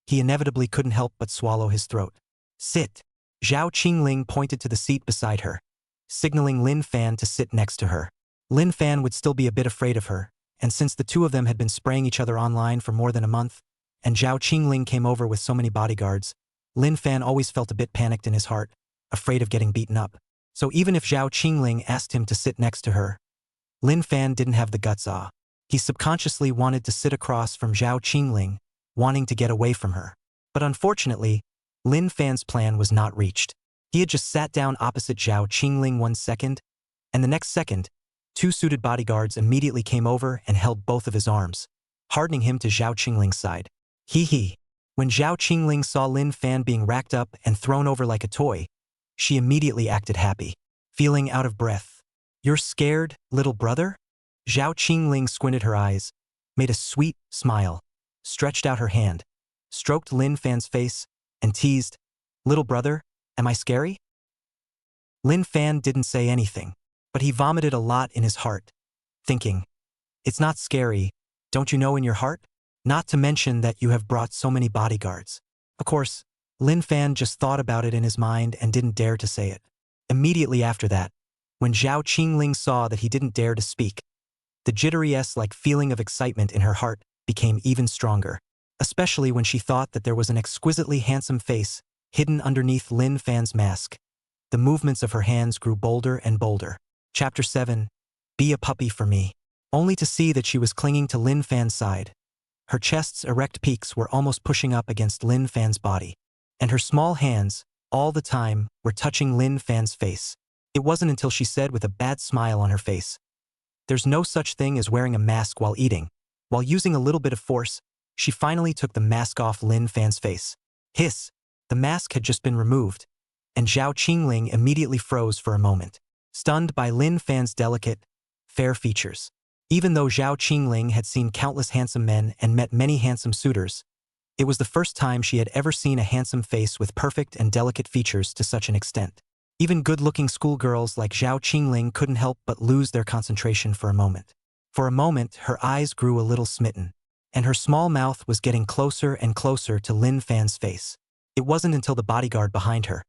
he inevitably couldn't help but swallow his throat. "Sit." Zhao Qingling pointed to the seat beside her, signaling Lin Fan to sit next to her. Lin Fan would still be a bit afraid of her, and since the two of them had been spraying each other online for more than a month, and Zhao Qingling came over with so many bodyguards, Lin Fan always felt a bit panicked in his heart, afraid of getting beaten up. So even if Zhao Qingling asked him to sit next to her, Lin Fan didn't have the guts. He subconsciously wanted to sit across from Zhao Qingling, wanting to get away from her. But unfortunately, Lin Fan's plan was not reached. He had just sat down opposite Zhao Qingling 1 second, and the next second, 2 suited bodyguards immediately came over and held both of his arms, hardening him to Zhao Qingling's side. Hee hee. When Zhao Qingling saw Lin Fan being racked up and thrown over like a toy, she immediately acted happy, feeling out of breath. "You're scared, little brother?" Zhao Qingling squinted her eyes, made a sweet smile, stretched out her hand, stroked Lin Fan's face, and teased, "Little brother, am I scary?" Lin Fan didn't say anything, but he vomited a lot in his heart, thinking, "It's not scary, don't you know in your heart? Not to mention that you have brought so many bodyguards." Of course, Lin Fan just thought about it in his mind and didn't dare to say it. Immediately after that, when Zhao Qingling saw that he didn't dare to speak, the jittery-like feeling of excitement in her heart became even stronger, especially when she thought that there was an exquisitely handsome face hidden underneath Lin Fan's mask. The movements of her hands grew bolder and bolder. Chapter 7. Be a puppy for me. Only to see that she was clinging to Lin Fan's side. Her chest's erect peaks were almost pushing up against Lin Fan's body, and her small hands, all the time, were touching Lin Fan's face. It wasn't until she said with a bad smile on her face, "There's no such thing as wearing a mask while eating." While using a little bit of force, she finally took the mask off Lin Fan's face. Hiss! The mask had just been removed, and Zhao Qingling immediately froze for a moment, stunned by Lin Fan's delicate, fair features. Even though Zhao Qingling had seen countless handsome men and met many handsome suitors, it was the first time she had ever seen a handsome face with perfect and delicate features to such an extent. Even good-looking schoolgirls like Zhao Qingling couldn't help but lose their concentration for a moment. For a moment, her eyes grew a little smitten, and her small mouth was getting closer and closer to Lin Fan's face. It wasn't until the bodyguard behind her,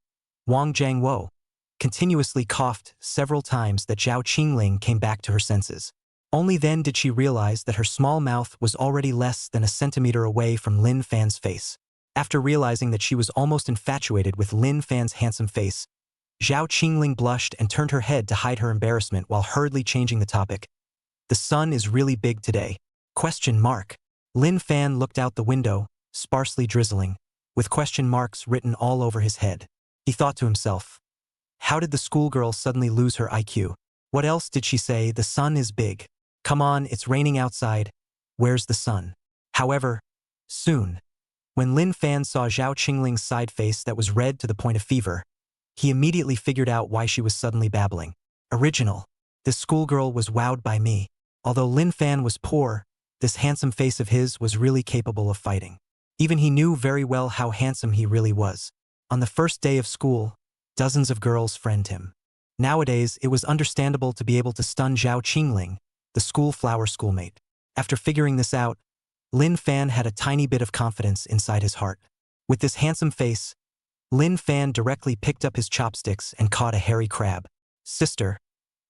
Wang Jiangwo, continuously coughed several times that Zhao Qingling came back to her senses. Only then did she realize that her small mouth was already less than a centimeter away from Lin Fan's face. After realizing that she was almost infatuated with Lin Fan's handsome face, Zhao Qingling blushed and turned her head to hide her embarrassment while hurriedly changing the topic. "The sun is really big today?" Question mark. Lin Fan looked out the window, sparsely drizzling, with question marks written all over his head. He thought to himself, how did the schoolgirl suddenly lose her IQ? What else did she say? The sun is big. Come on, it's raining outside. Where's the sun? However, soon, when Lin Fan saw Zhao Qingling's side face that was red to the point of fever, he immediately figured out why she was suddenly babbling. Original. This schoolgirl was wowed by me. Although Lin Fan was poor, this handsome face of his was really capable of fighting. Even he knew very well how handsome he really was. On the first day of school, dozens of girls friend him. Nowadays, it was understandable to be able to stun Zhao Qingling, the school flower schoolmate. After figuring this out, Lin Fan had a tiny bit of confidence inside his heart. With this handsome face, Lin Fan directly picked up his chopsticks and caught a hairy crab. "Sister,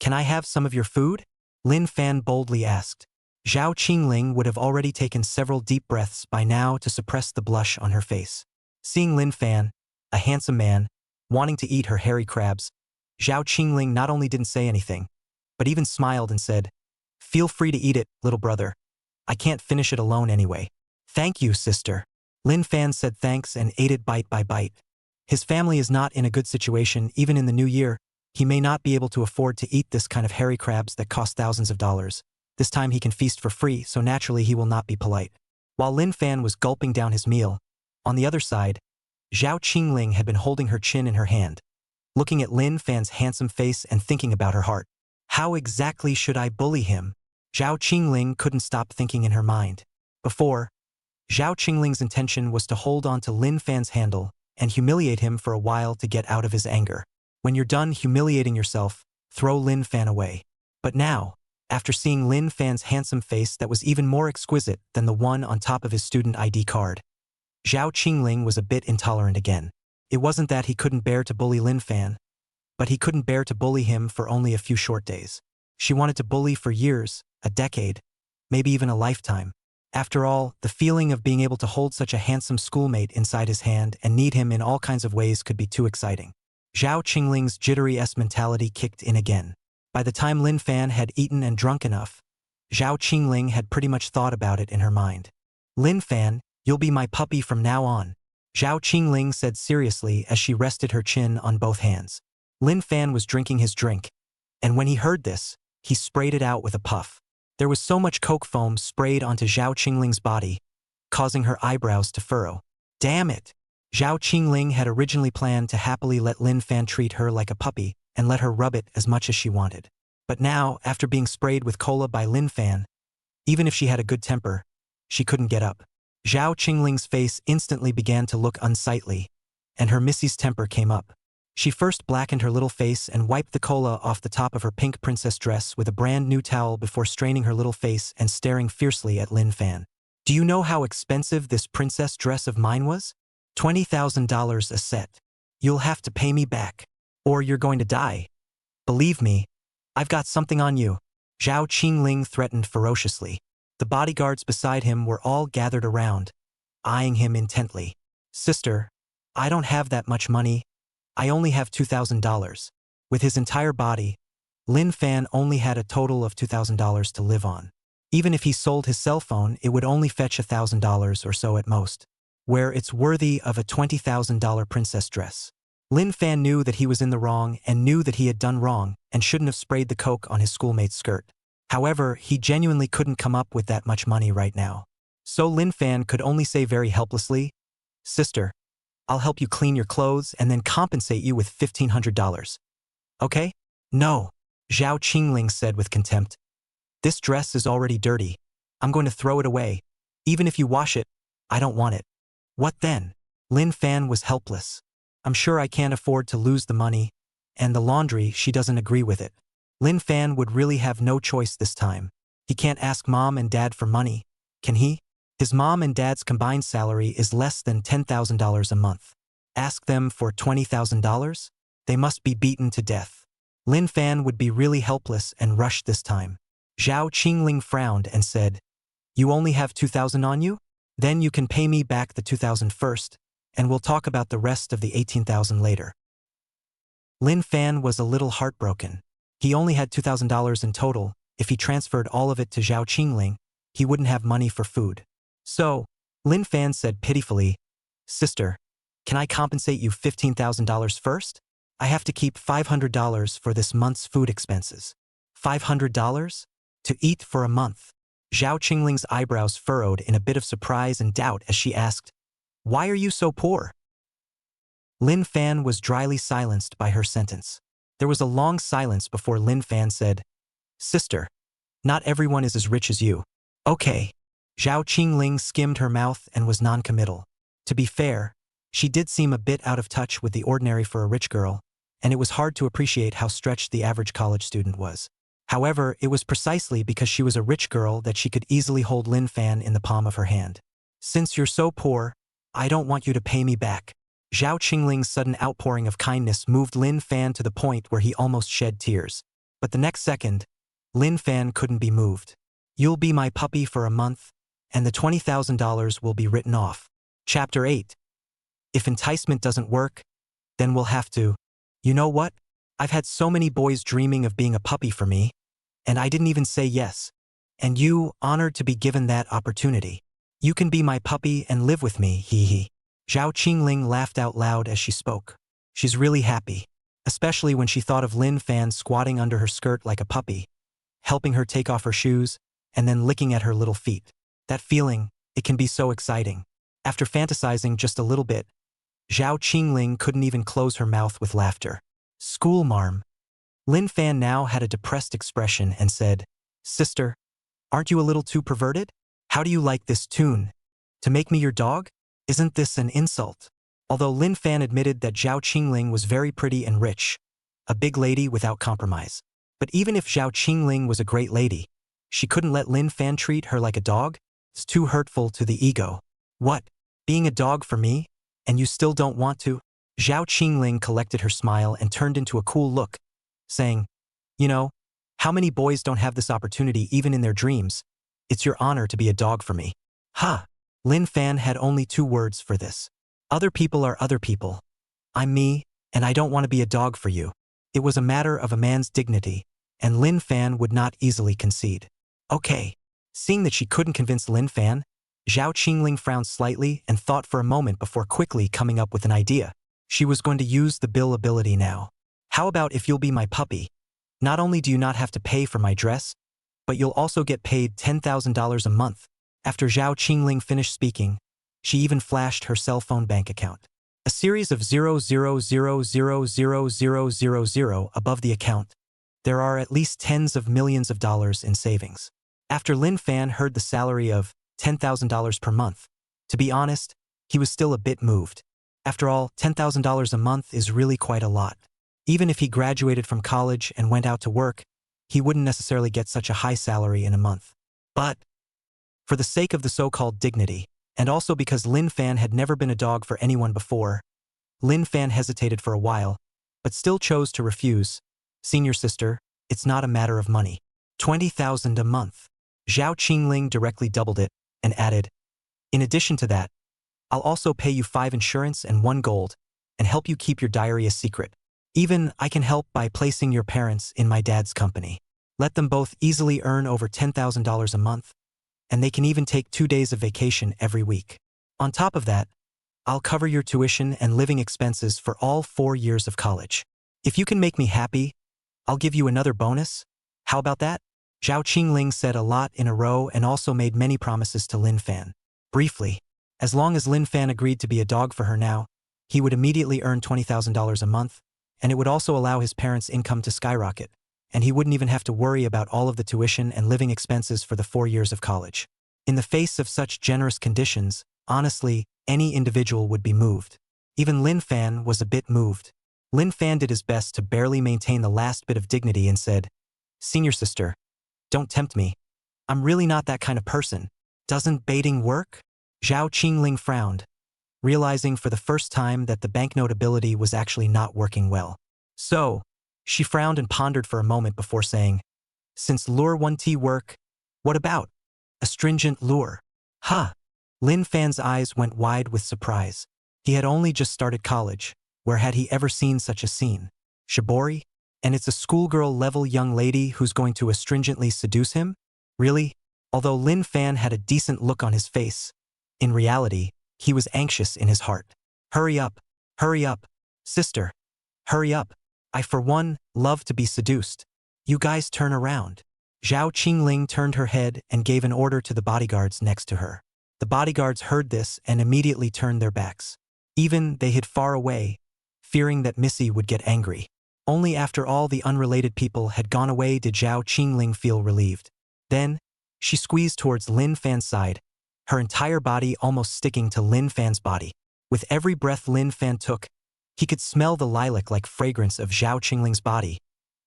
can I have some of your food?" Lin Fan boldly asked. Zhao Qingling would have already taken several deep breaths by now to suppress the blush on her face. Seeing Lin Fan, a handsome man, wanting to eat her hairy crabs, Zhao Qingling not only didn't say anything, but even smiled and said, "Feel free to eat it, little brother. I can't finish it alone anyway." "Thank you, sister." Lin Fan said thanks and ate it bite by bite. His family is not in a good situation. Even in the new year, he may not be able to afford to eat this kind of hairy crabs that cost thousands of dollars. This time he can feast for free, so naturally he will not be polite. While Lin Fan was gulping down his meal, on the other side, Zhao Qingling had been holding her chin in her hand, looking at Lin Fan's handsome face and thinking about her heart. How exactly should I bully him? Zhao Qingling couldn't stop thinking in her mind. Before, Zhao Qingling's intention was to hold on to Lin Fan's handle and humiliate him for a while to get out of his anger. When you're done humiliating yourself, throw Lin Fan away. But now, after seeing Lin Fan's handsome face that was even more exquisite than the one on top of his student ID card, Zhao Qingling was a bit intolerant again. It wasn't that he couldn't bear to bully Lin Fan, but he couldn't bear to bully him for only a few short days. She wanted to bully for years, a decade, maybe even a lifetime. After all, the feeling of being able to hold such a handsome schoolmate inside his hand and need him in all kinds of ways could be too exciting. Zhao Qingling's jittery-esque mentality kicked in again. By the time Lin Fan had eaten and drunk enough, Zhao Qingling had pretty much thought about it in her mind. "Lin Fan, you'll be my puppy from now on," Zhao Qingling said seriously as she rested her chin on both hands. Lin Fan was drinking his drink, and when he heard this, he sprayed it out with a puff. There was so much coke foam sprayed onto Zhao Qingling's body, causing her eyebrows to furrow. Damn it! Zhao Qingling had originally planned to happily let Lin Fan treat her like a puppy and let her rub it as much as she wanted. But now, after being sprayed with cola by Lin Fan, even if she had a good temper, she couldn't get up. Zhao Qingling's face instantly began to look unsightly, and her Missy's temper came up. She first blackened her little face and wiped the cola off the top of her pink princess dress with a brand new towel before straining her little face and staring fiercely at Lin Fan. Do you know how expensive this princess dress of mine was? $20,000 a set. You'll have to pay me back, or you're going to die. Believe me, I've got something on you. Zhao Qingling threatened ferociously. The bodyguards beside him were all gathered around, eyeing him intently. Sister, I don't have that much money. I only have $2,000. With his entire body, Lin Fan only had a total of $2,000 to live on. Even if he sold his cell phone, it would only fetch $1,000 or so at most, where it's worthy of a $20,000 princess dress. Lin Fan knew that he was in the wrong and knew that he had done wrong and shouldn't have sprayed the coke on his schoolmate's skirt. However, he genuinely couldn't come up with that much money right now. So Lin Fan could only say very helplessly, Sister, I'll help you clean your clothes and then compensate you with $1,500. Okay? No, Zhao Qingling said with contempt. This dress is already dirty. I'm going to throw it away. Even if you wash it, I don't want it. What then? Lin Fan was helpless. I'm sure I can't afford to lose the money, and the laundry, she doesn't agree with it. Lin Fan would really have no choice this time. He can't ask mom and dad for money, can he? His mom and dad's combined salary is less than $10,000 a month. Ask them for $20,000? They must be beaten to death. Lin Fan would be really helpless and rushed this time. Zhao Qingling frowned and said, You only have $2,000 on you? Then you can pay me back the $2,000 first, and we'll talk about the rest of the $18,000 later. Lin Fan was a little heartbroken. He only had $2,000 in total. If he transferred all of it to Zhao Qingling, he wouldn't have money for food. So, Lin Fan said pitifully, Sister, can I compensate you $15,000 first? I have to keep $500 for this month's food expenses. $500? To eat for a month. Zhao Qingling's eyebrows furrowed in a bit of surprise and doubt as she asked, Why are you so poor? Lin Fan was dryly silenced by her sentence. There was a long silence before Lin Fan said, Sister, not everyone is as rich as you. Okay. Zhao Qingling skimmed her mouth and was non-committal. To be fair, she did seem a bit out of touch with the ordinary for a rich girl, and it was hard to appreciate how stretched the average college student was. However, it was precisely because she was a rich girl that she could easily hold Lin Fan in the palm of her hand. Since you're so poor, I don't want you to pay me back. Zhao Qingling's sudden outpouring of kindness moved Lin Fan to the point where he almost shed tears. But the next second, Lin Fan couldn't be moved. You'll be my puppy for a month, and the $20,000 will be written off. Chapter 8. If enticement doesn't work, then we'll have to. You know what? I've had so many boys dreaming of being a puppy for me, and I didn't even say yes. And you, honored to be given that opportunity. You can be my puppy and live with me, hee hee. Zhao Qingling laughed out loud as she spoke. She's really happy, especially when she thought of Lin Fan squatting under her skirt like a puppy, helping her take off her shoes, and then licking at her little feet. That feeling, it can be so exciting. After fantasizing just a little bit, Zhao Qingling couldn't even close her mouth with laughter. School marm. Lin Fan now had a depressed expression and said, Sister, aren't you a little too perverted? How do you like this tune? To make me your dog? Isn't this an insult? Although Lin Fan admitted that Zhao Qingling was very pretty and rich, a big lady without compromise. But even if Zhao Qingling was a great lady, she couldn't let Lin Fan treat her like a dog? It's too hurtful to the ego. What? Being a dog for me? And you still don't want to? Zhao Qingling collected her smile and turned into a cool look, saying, You know, how many boys don't have this opportunity even in their dreams? It's your honor to be a dog for me. Ha! Lin Fan had only 2 words for this. Other people are other people. I'm me, and I don't want to be a dog for you. It was a matter of a man's dignity, and Lin Fan would not easily concede. Okay. Seeing that she couldn't convince Lin Fan, Zhao Qingling frowned slightly and thought for a moment before quickly coming up with an idea. She was going to use the bill ability now. How about if you'll be my puppy? Not only do you not have to pay for my dress, but you'll also get paid $10,000 a month. After Zhao Qingling finished speaking, she even flashed her cell phone bank account. A series of 000000000 above the account. There are at least tens of millions of dollars in savings. After Lin Fan heard the salary of $10,000 per month, to be honest, he was still a bit moved. After all, $10,000 a month is really quite a lot. Even if he graduated from college and went out to work, he wouldn't necessarily get such a high salary in a month. But for the sake of the so-called dignity, and also because Lin Fan had never been a dog for anyone before, Lin Fan hesitated for a while, but still chose to refuse. Senior sister, it's not a matter of money. 20,000 a month. Zhao Qingling directly doubled it and added, in addition to that, I'll also pay you 5 insurance and 1 gold and help you keep your diary a secret. Even I can help by placing your parents in my dad's company. Let them both easily earn over $10,000 a month, and they can even take 2 days of vacation every week. On top of that, I'll cover your tuition and living expenses for all 4 years of college. If you can make me happy, I'll give you another bonus. How about that? Zhao Qingling said a lot in a row and also made many promises to Lin Fan. Briefly, as long as Lin Fan agreed to be a dog for her now, he would immediately earn $20,000 a month, and it would also allow his parents' income to skyrocket, and he wouldn't even have to worry about all of the tuition and living expenses for the 4 years of college. In the face of such generous conditions, honestly, any individual would be moved. Even Lin Fan was a bit moved. Lin Fan did his best to barely maintain the last bit of dignity and said, Senior sister, don't tempt me. I'm really not that kind of person. Doesn't baiting work? Zhao Qingling frowned, realizing for the first time that the banknote ability was actually not working well. So, she frowned and pondered for a moment before saying, since lure 1T work, what about astringent lure? Huh. Lin Fan's eyes went wide with surprise. He had only just started college. Where had he ever seen such a scene? Shibori? And it's a schoolgirl-level young lady who's going to astringently seduce him? Really? Although Lin Fan had a decent look on his face, in reality, he was anxious in his heart. Hurry up, sister. Hurry up. I, for one, love to be seduced. You guys turn around. Zhao Qingling turned her head and gave an order to the bodyguards next to her. The bodyguards heard this and immediately turned their backs. Even they hid far away, fearing that Missy would get angry. Only after all the unrelated people had gone away did Zhao Qingling feel relieved. Then, she squeezed towards Lin Fan's side, her entire body almost sticking to Lin Fan's body. With every breath Lin Fan took, he could smell the lilac-like fragrance of Zhao Qingling's body,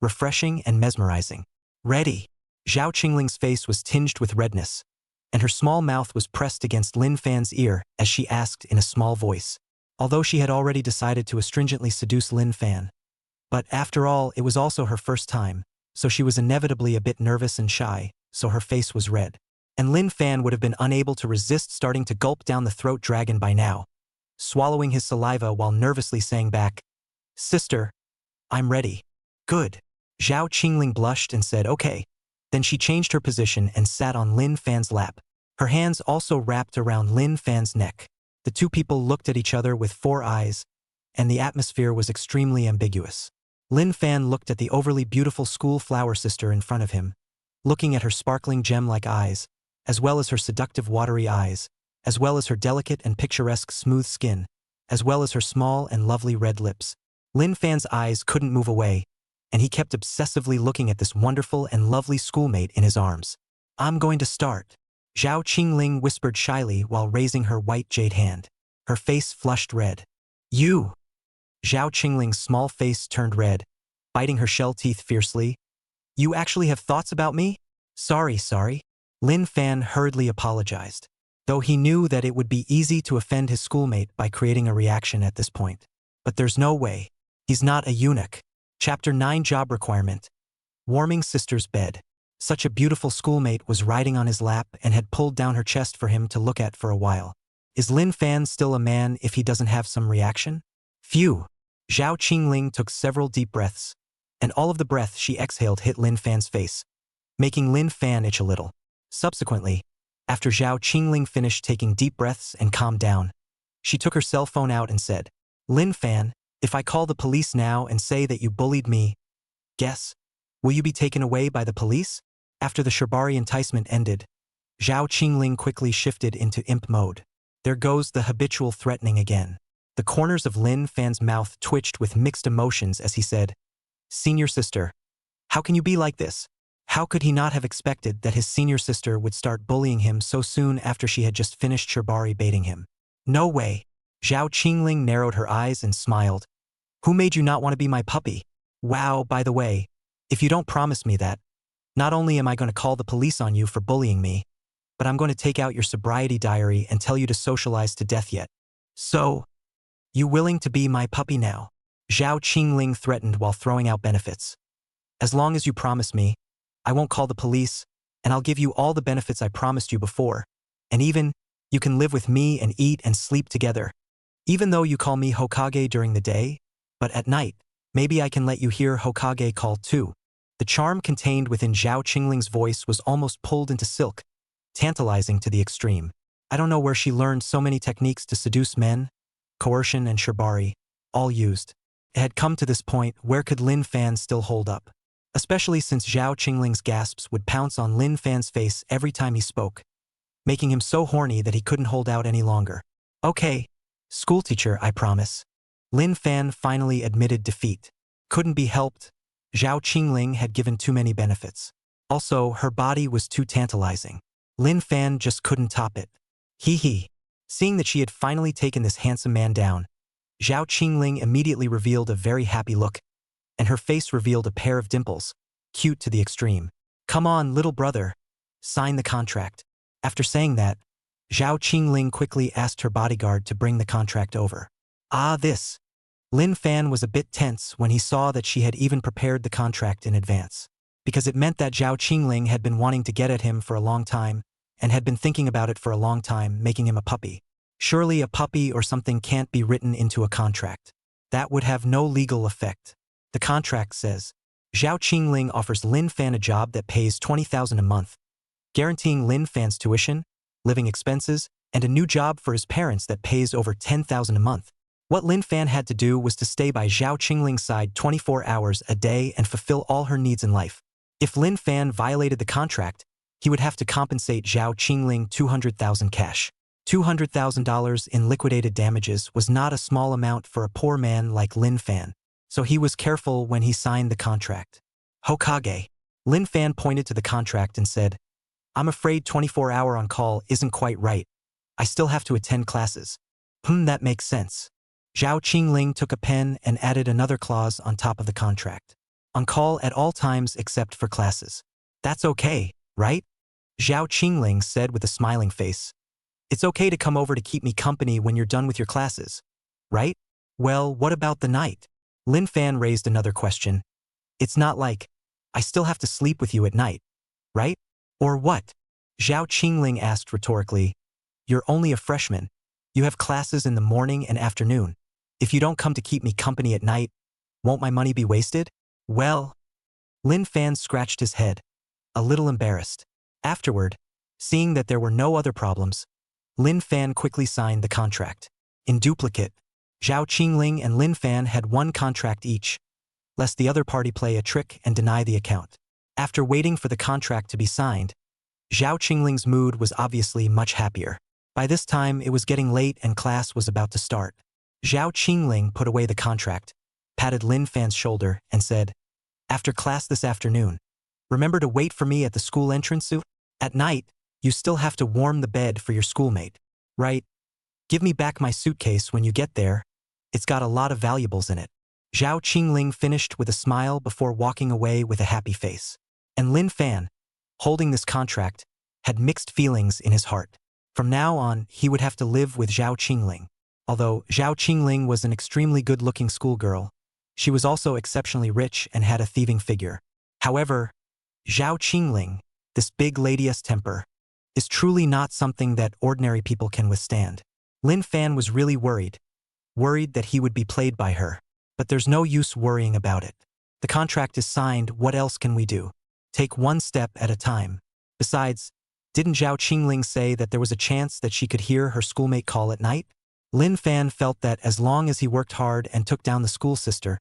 refreshing and mesmerizing. Ready. Zhao Qingling's face was tinged with redness, and her small mouth was pressed against Lin Fan's ear as she asked in a small voice. Although she had already decided to astringently seduce Lin Fan. But after all, it was also her first time, so she was inevitably a bit nervous and shy, so her face was red. And Lin Fan would have been unable to resist starting to gulp down the throat dragon by now, swallowing his saliva while nervously saying back, Sister, I'm ready. Good. Zhao Qingling blushed and said okay. Then she changed her position and sat on Lin Fan's lap. Her hands also wrapped around Lin Fan's neck. The two people looked at each other with 4 eyes, and the atmosphere was extremely ambiguous. Lin Fan looked at the overly beautiful school flower sister in front of him, looking at her sparkling gem-like eyes, as well as her seductive watery eyes, as well as her delicate and picturesque smooth skin, as well as her small and lovely red lips. Lin Fan's eyes couldn't move away, and he kept obsessively looking at this wonderful and lovely schoolmate in his arms. I'm going to start. Zhao Qingling whispered shyly while raising her white jade hand. Her face flushed red. You! Zhao Qingling's small face turned red, biting her shell teeth fiercely. You actually have thoughts about me? Sorry. Lin Fan hurriedly apologized, though he knew that it would be easy to offend his schoolmate by creating a reaction at this point. But there's no way. He's not a eunuch. Chapter 9 Job Requirement. Warming sister's bed. Such a beautiful schoolmate was riding on his lap and had pulled down her chest for him to look at for a while. Is Lin Fan still a man if he doesn't have some reaction? Phew. Zhao Qingling took several deep breaths, and all of the breath she exhaled hit Lin Fan's face, making Lin Fan itch a little. Subsequently, after Zhao Qingling finished taking deep breaths and calmed down, she took her cell phone out and said, Lin Fan, if I call the police now and say that you bullied me, guess, will you be taken away by the police? After the Shibari enticement ended, Zhao Qingling quickly shifted into imp mode. There goes the habitual threatening again. The corners of Lin Fan's mouth twitched with mixed emotions as he said, "Senior sister, how can you be like this?" How could he not have expected that his senior sister would start bullying him so soon after she had just finished Shibari baiting him? No way. Zhao Qingling narrowed her eyes and smiled. Who made you not want to be my puppy? Wow, by the way, if you don't promise me that, not only am I going to call the police on you for bullying me, but I'm going to take out your sobriety diary and tell you to socialize to death yet. So, you willing to be my puppy now? Zhao Qingling threatened while throwing out benefits. As long as you promise me, I won't call the police, and I'll give you all the benefits I promised you before, and even, you can live with me and eat and sleep together. Even though you call me Hokage during the day, but at night, maybe I can let you hear Hokage call too. The charm contained within Zhao Qingling's voice was almost pulled into silk, tantalizing to the extreme. I don't know where she learned so many techniques to seduce men, coercion and shibari, all used. It had come to this point, where could Lin Fan still hold up? Especially since Zhao Qingling's gasps would pounce on Lin Fan's face every time he spoke, making him so horny that he couldn't hold out any longer. Okay, schoolteacher, I promise. Lin Fan finally admitted defeat. Couldn't be helped. Zhao Qingling had given too many benefits. Also, her body was too tantalizing. Lin Fan just couldn't top it. Hee. Seeing that she had finally taken this handsome man down, Zhao Qingling immediately revealed a very happy look, and her face revealed a pair of dimples, cute to the extreme. Come on, little brother. Sign the contract. After saying that, Zhao Qingling quickly asked her bodyguard to bring the contract over. This. Lin Fan was a bit tense when he saw that she had even prepared the contract in advance, because it meant that Zhao Qingling had been wanting to get at him for a long time, and had been thinking about it for a long time, making him a puppy. Surely a puppy or something can't be written into a contract. That would have no legal effect. The contract says, Zhao Qingling offers Lin Fan a job that pays 20,000 a month, guaranteeing Lin Fan's tuition, living expenses, and a new job for his parents that pays over 10,000 a month. What Lin Fan had to do was to stay by Zhao Qingling's side 24 hours a day and fulfill all her needs in life. If Lin Fan violated the contract, he would have to compensate Zhao Qingling 200,000 cash. $200,000 in liquidated damages was not a small amount for a poor man like Lin Fan, so he was careful when he signed the contract. Hokage. Lin Fan pointed to the contract and said, I'm afraid 24-hour on call isn't quite right. I still have to attend classes. That makes sense. Zhao Qingling took a pen and added another clause on top of the contract. On call at all times except for classes. That's okay, right? Zhao Qingling said with a smiling face. It's okay to come over to keep me company when you're done with your classes, right? Well, what about the night? Lin Fan raised another question. It's not like, I still have to sleep with you at night, right? Or what? Zhao Qingling asked rhetorically. You're only a freshman. You have classes in the morning and afternoon. If you don't come to keep me company at night, won't my money be wasted? Well, Lin Fan scratched his head, a little embarrassed. Afterward, seeing that there were no other problems, Lin Fan quickly signed the contract. In duplicate, Zhao Qingling and Lin Fan had one contract each, lest the other party play a trick and deny the account. After waiting for the contract to be signed, Zhao Qingling's mood was obviously much happier. By this time, it was getting late and class was about to start. Zhao Qingling put away the contract, patted Lin Fan's shoulder, and said, After class this afternoon, remember to wait for me at the school entrance. At night, you still have to warm the bed for your schoolmate, right? Give me back my suitcase when you get there. It's got a lot of valuables in it. Zhao Qingling finished with a smile before walking away with a happy face. And Lin Fan, holding this contract, had mixed feelings in his heart. From now on, he would have to live with Zhao Qingling. Although Zhao Qingling was an extremely good-looking schoolgirl, she was also exceptionally rich and had a thieving figure. However, Zhao Qingling, this big lady's temper, is truly not something that ordinary people can withstand. Lin Fan was really worried that he would be played by her. But there's no use worrying about it. The contract is signed, what else can we do? Take one step at a time. Besides, didn't Zhao Qingling say that there was a chance that she could hear her schoolmate call at night? Lin Fan felt that as long as he worked hard and took down the school sister,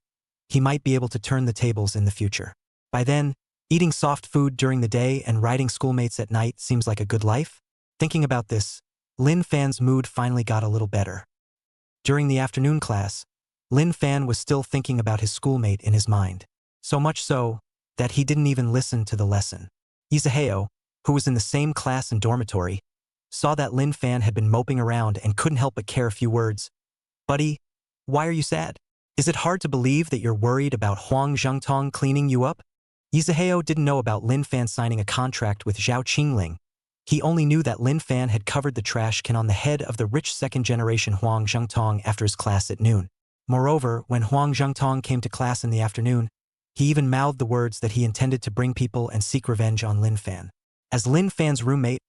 he might be able to turn the tables in the future. By then, Eating soft food during the day and riding schoolmates at night seems like a good life? Thinking about this, Lin Fan's mood finally got a little better. During the afternoon class, Lin Fan was still thinking about his schoolmate in his mind. So much so, that he didn't even listen to the lesson. Izaheo, who was in the same class and dormitory, saw that Lin Fan had been moping around and couldn't help but care a few words. Buddy, why are you sad? Is it hard to believe that you're worried about Huang Zhengtong cleaning you up? Izaheo didn't know about Lin Fan signing a contract with Zhao Qingling. He only knew that Lin Fan had covered the trash can on the head of the rich second-generation Huang Zhengtong after his class at noon. Moreover, when Huang Zhengtong came to class in the afternoon, he even mouthed the words that he intended to bring people and seek revenge on Lin Fan. As Lin Fan's roommate,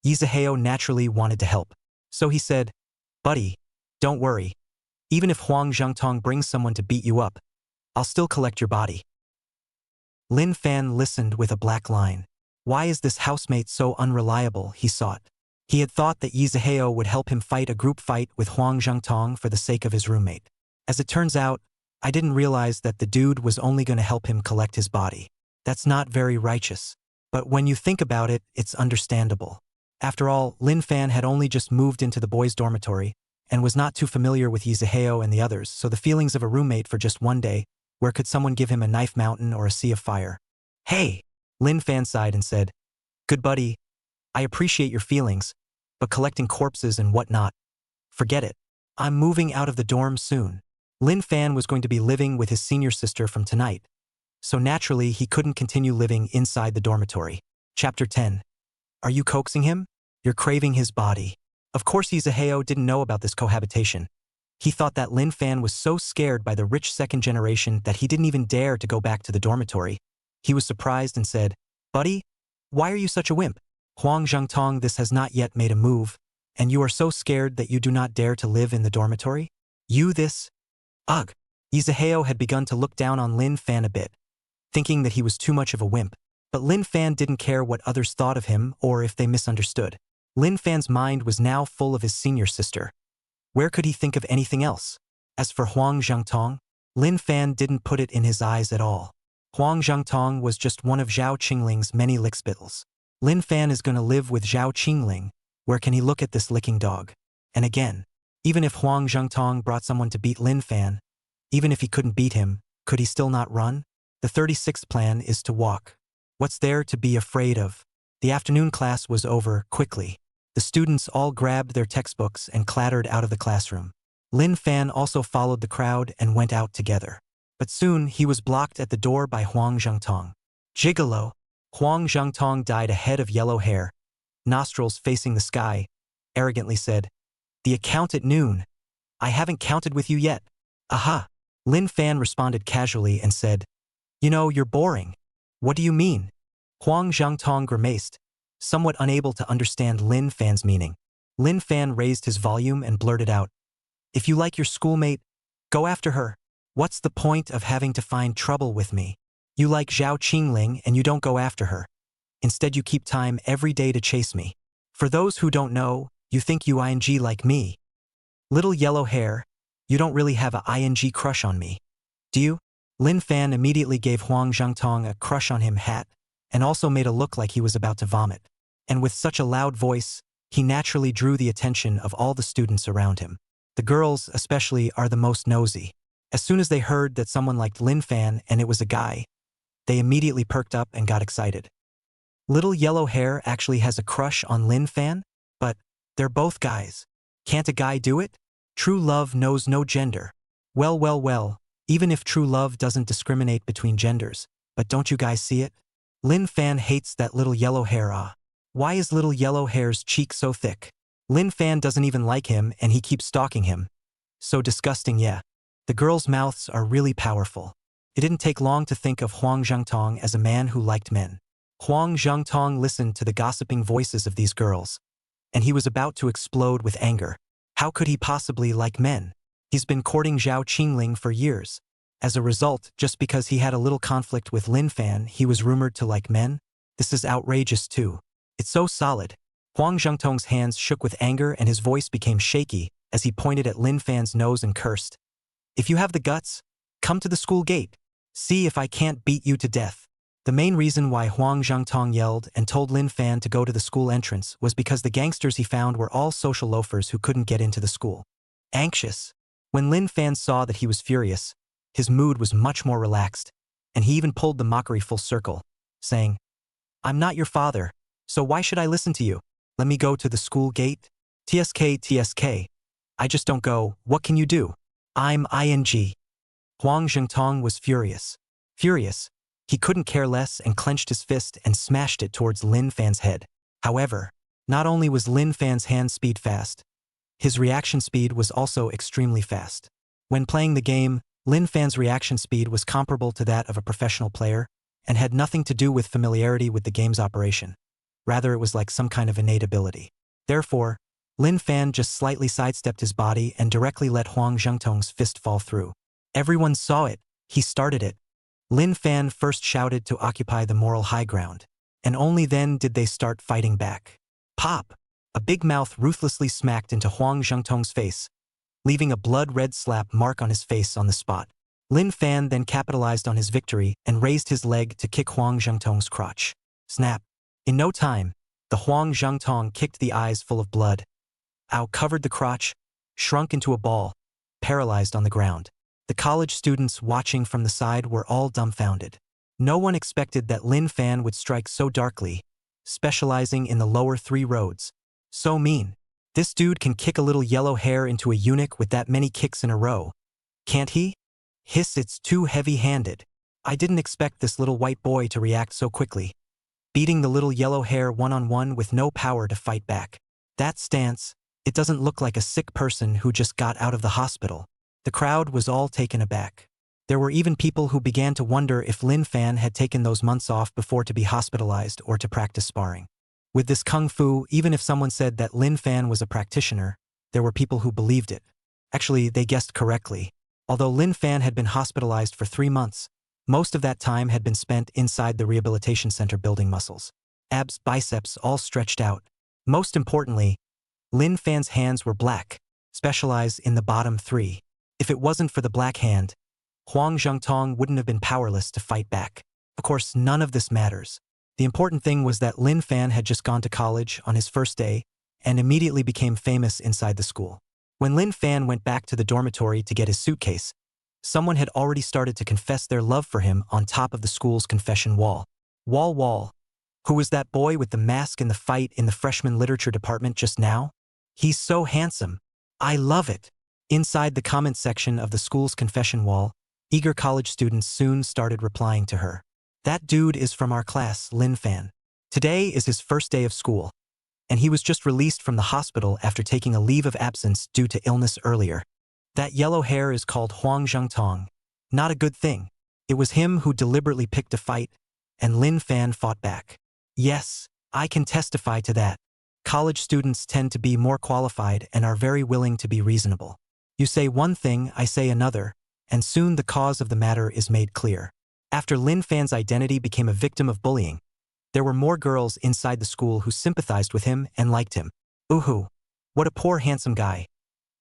Izaheo naturally wanted to help. So he said, "Buddy, don't worry. Even if Huang Zhengtong brings someone to beat you up, I'll still collect your body." Lin Fan listened with a black line. Why is this housemate so unreliable, he thought. He had thought that Izaheo would help him fight a group fight with Huang Zhengtong for the sake of his roommate. As it turns out, I didn't realize that the dude was only going to help him collect his body. That's not very righteous. But when you think about it, it's understandable. After all, Lin Fan had only just moved into the boys' dormitory and was not too familiar with Izaheo and the others, so the feelings of a roommate for just one day, where could someone give him a knife mountain or a sea of fire? "Hey!" Lin Fan sighed and said, "Good buddy, I appreciate your feelings, but collecting corpses and whatnot, forget it. I'm moving out of the dorm soon." Lin Fan was going to be living with his senior sister from tonight, so naturally he couldn't continue living inside the dormitory. Chapter 10. Are you coaxing him? You're craving his body. Of course Izaheo didn't know about this cohabitation. He thought that Lin Fan was so scared by the rich second generation that he didn't even dare to go back to the dormitory. He was surprised and said, "Buddy, why are you such a wimp? Huang Zhengtong this has not yet made a move, and you are so scared that you do not dare to live in the dormitory? You this? Ugh." Izaheo had begun to look down on Lin Fan a bit, thinking that he was too much of a wimp. But Lin Fan didn't care what others thought of him or if they misunderstood. Lin Fan's mind was now full of his senior sister. Where could he think of anything else? As for Huang Zhengtong, Lin Fan didn't put it in his eyes at all. Huang Zhengtong was just one of Zhao Qingling's many lickspittles. Lin Fan is going to live with Zhao Qingling. Where can he look at this licking dog? And again, even if Huang Zhengtong brought someone to beat Lin Fan, even if he couldn't beat him, could he still not run? The 36th plan is to walk. What's there to be afraid of? The afternoon class was over quickly. The students all grabbed their textbooks and clattered out of the classroom. Lin Fan also followed the crowd and went out together. But soon he was blocked at the door by Huang Zhengtong. Gigolo! Huang Zhengtong dyed a head of yellow hair, nostrils facing the sky, arrogantly said, "The account at noon. I haven't counted with you yet." "Aha!" Lin Fan responded casually and said, "You know, you're boring." "What do you mean?" Huang Zhengtong grimaced, somewhat unable to understand Lin Fan's meaning. Lin Fan raised his volume and blurted out, "If you like your schoolmate, go after her. What's the point of having to find trouble with me? You like Zhao Qingling and you don't go after her. Instead you keep time every day to chase me. For those who don't know, you think you ing like me. Little yellow hair, you don't really have a ing crush on me. Do you?" Lin Fan immediately gave Huang Zhengtong a crush on him hat and also made a look like he was about to vomit. And with such a loud voice, he naturally drew the attention of all the students around him. The girls, especially, are the most nosy. As soon as they heard that someone liked Lin Fan and it was a guy, they immediately perked up and got excited. Little yellow hair actually has a crush on Lin Fan? But they're both guys. Can't a guy do it? True love knows no gender. Well, even if true love doesn't discriminate between genders, but don't you guys see it? Lin Fan hates that little yellow hair. Why is little yellow hair's cheek so thick? Lin Fan doesn't even like him and he keeps stalking him. So disgusting, yeah. The girls' mouths are really powerful. It didn't take long to think of Huang Zhengtong as a man who liked men. Huang Zhengtong listened to the gossiping voices of these girls, and he was about to explode with anger. How could he possibly like men? He's been courting Zhao Qingling for years. As a result, just because he had a little conflict with Lin Fan, he was rumored to like men? This is outrageous too. It's so solid. Huang Zhengtong's hands shook with anger and his voice became shaky as he pointed at Lin Fan's nose and cursed. "If you have the guts, come to the school gate. See if I can't beat you to death." The main reason why Huang Zhangtong yelled and told Lin Fan to go to the school entrance was because the gangsters he found were all social loafers who couldn't get into the school. Anxious. When Lin Fan saw that he was furious, his mood was much more relaxed, and he even pulled the mockery full circle, saying, "I'm not your father, so why should I listen to you? Let me go to the school gate? TSK. I just don't go, what can you do? I'm ing." Huang Zhengtong was furious. Furious. He couldn't care less and clenched his fist and smashed it towards Lin Fan's head. However, not only was Lin Fan's hand speed fast, his reaction speed was also extremely fast. When playing the game, Lin Fan's reaction speed was comparable to that of a professional player and had nothing to do with familiarity with the game's operation. Rather, it was like some kind of innate ability. Therefore, Lin Fan just slightly sidestepped his body and directly let Huang Zhengtong's fist fall through. Everyone saw it. He started it. Lin Fan first shouted to occupy the moral high ground, and only then did they start fighting back. Pop! A big mouth ruthlessly smacked into Huang Zhengtong's face, leaving a blood-red slap mark on his face on the spot. Lin Fan then capitalized on his victory and raised his leg to kick Huang Zhengtong's crotch. Snap! In no time, the Huang Zhengtong kicked the eyes full of blood. Covered the crotch, shrunk into a ball, paralyzed on the ground. The college students watching from the side were all dumbfounded. No one expected that Lin Fan would strike so darkly, specializing in the lower 3 roads. So mean. This dude can kick a little yellow hair into a eunuch with that many kicks in a row. Can't he? Hiss, it's too heavy-handed. I didn't expect this little white boy to react so quickly. Beating the little yellow hair one-on-one with no power to fight back. That stance, it doesn't look like a sick person who just got out of the hospital. The crowd was all taken aback. There were even people who began to wonder if Lin Fan had taken those months off before to be hospitalized or to practice sparring. With this kung fu, even if someone said that Lin Fan was a practitioner, there were people who believed it. Actually, they guessed correctly. Although Lin Fan had been hospitalized for 3 months, most of that time had been spent inside the rehabilitation center building muscles. Abs, biceps, all stretched out. Most importantly, Lin Fan's hands were black, specialized in the bottom 3. If it wasn't for the black hand, Huang Zhengtong wouldn't have been powerless to fight back. Of course, none of this matters. The important thing was that Lin Fan had just gone to college on his first day and immediately became famous inside the school. When Lin Fan went back to the dormitory to get his suitcase, someone had already started to confess their love for him on top of the school's confession wall. Wall. Who was that boy with the mask in the fight in the freshman literature department just now? He's so handsome. I love it. Inside the comment section of the school's confession wall, eager college students soon started replying to her. That dude is from our class, Lin Fan. Today is his first day of school, and he was just released from the hospital after taking a leave of absence due to illness earlier. That yellow hair is called Huang Zhengtong. Not a good thing. It was him who deliberately picked a fight, and Lin Fan fought back. Yes, I can testify to that. College students tend to be more qualified and are very willing to be reasonable. You say one thing, I say another, and soon the cause of the matter is made clear. After Lin Fan's identity became a victim of bullying, there were more girls inside the school who sympathized with him and liked him. Ooh, what a poor handsome guy.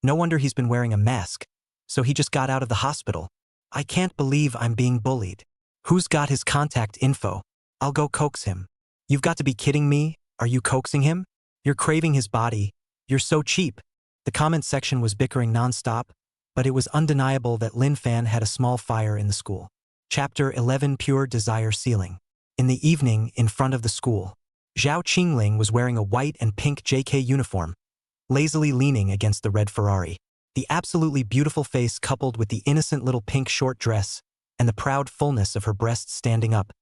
No wonder he's been wearing a mask. So he just got out of the hospital. I can't believe I'm being bullied. Who's got his contact info? I'll go coax him. You've got to be kidding me. Are you coaxing him? You're craving his body. You're so cheap. The comment section was bickering non-stop, but it was undeniable that Lin Fan had a small fire in the school. Chapter 11, Pure Desire Ceiling. In the evening, in front of the school, Zhao Qingling was wearing a white and pink JK uniform, lazily leaning against the red Ferrari. The absolutely beautiful face coupled with the innocent little pink short dress and the proud fullness of her breasts standing up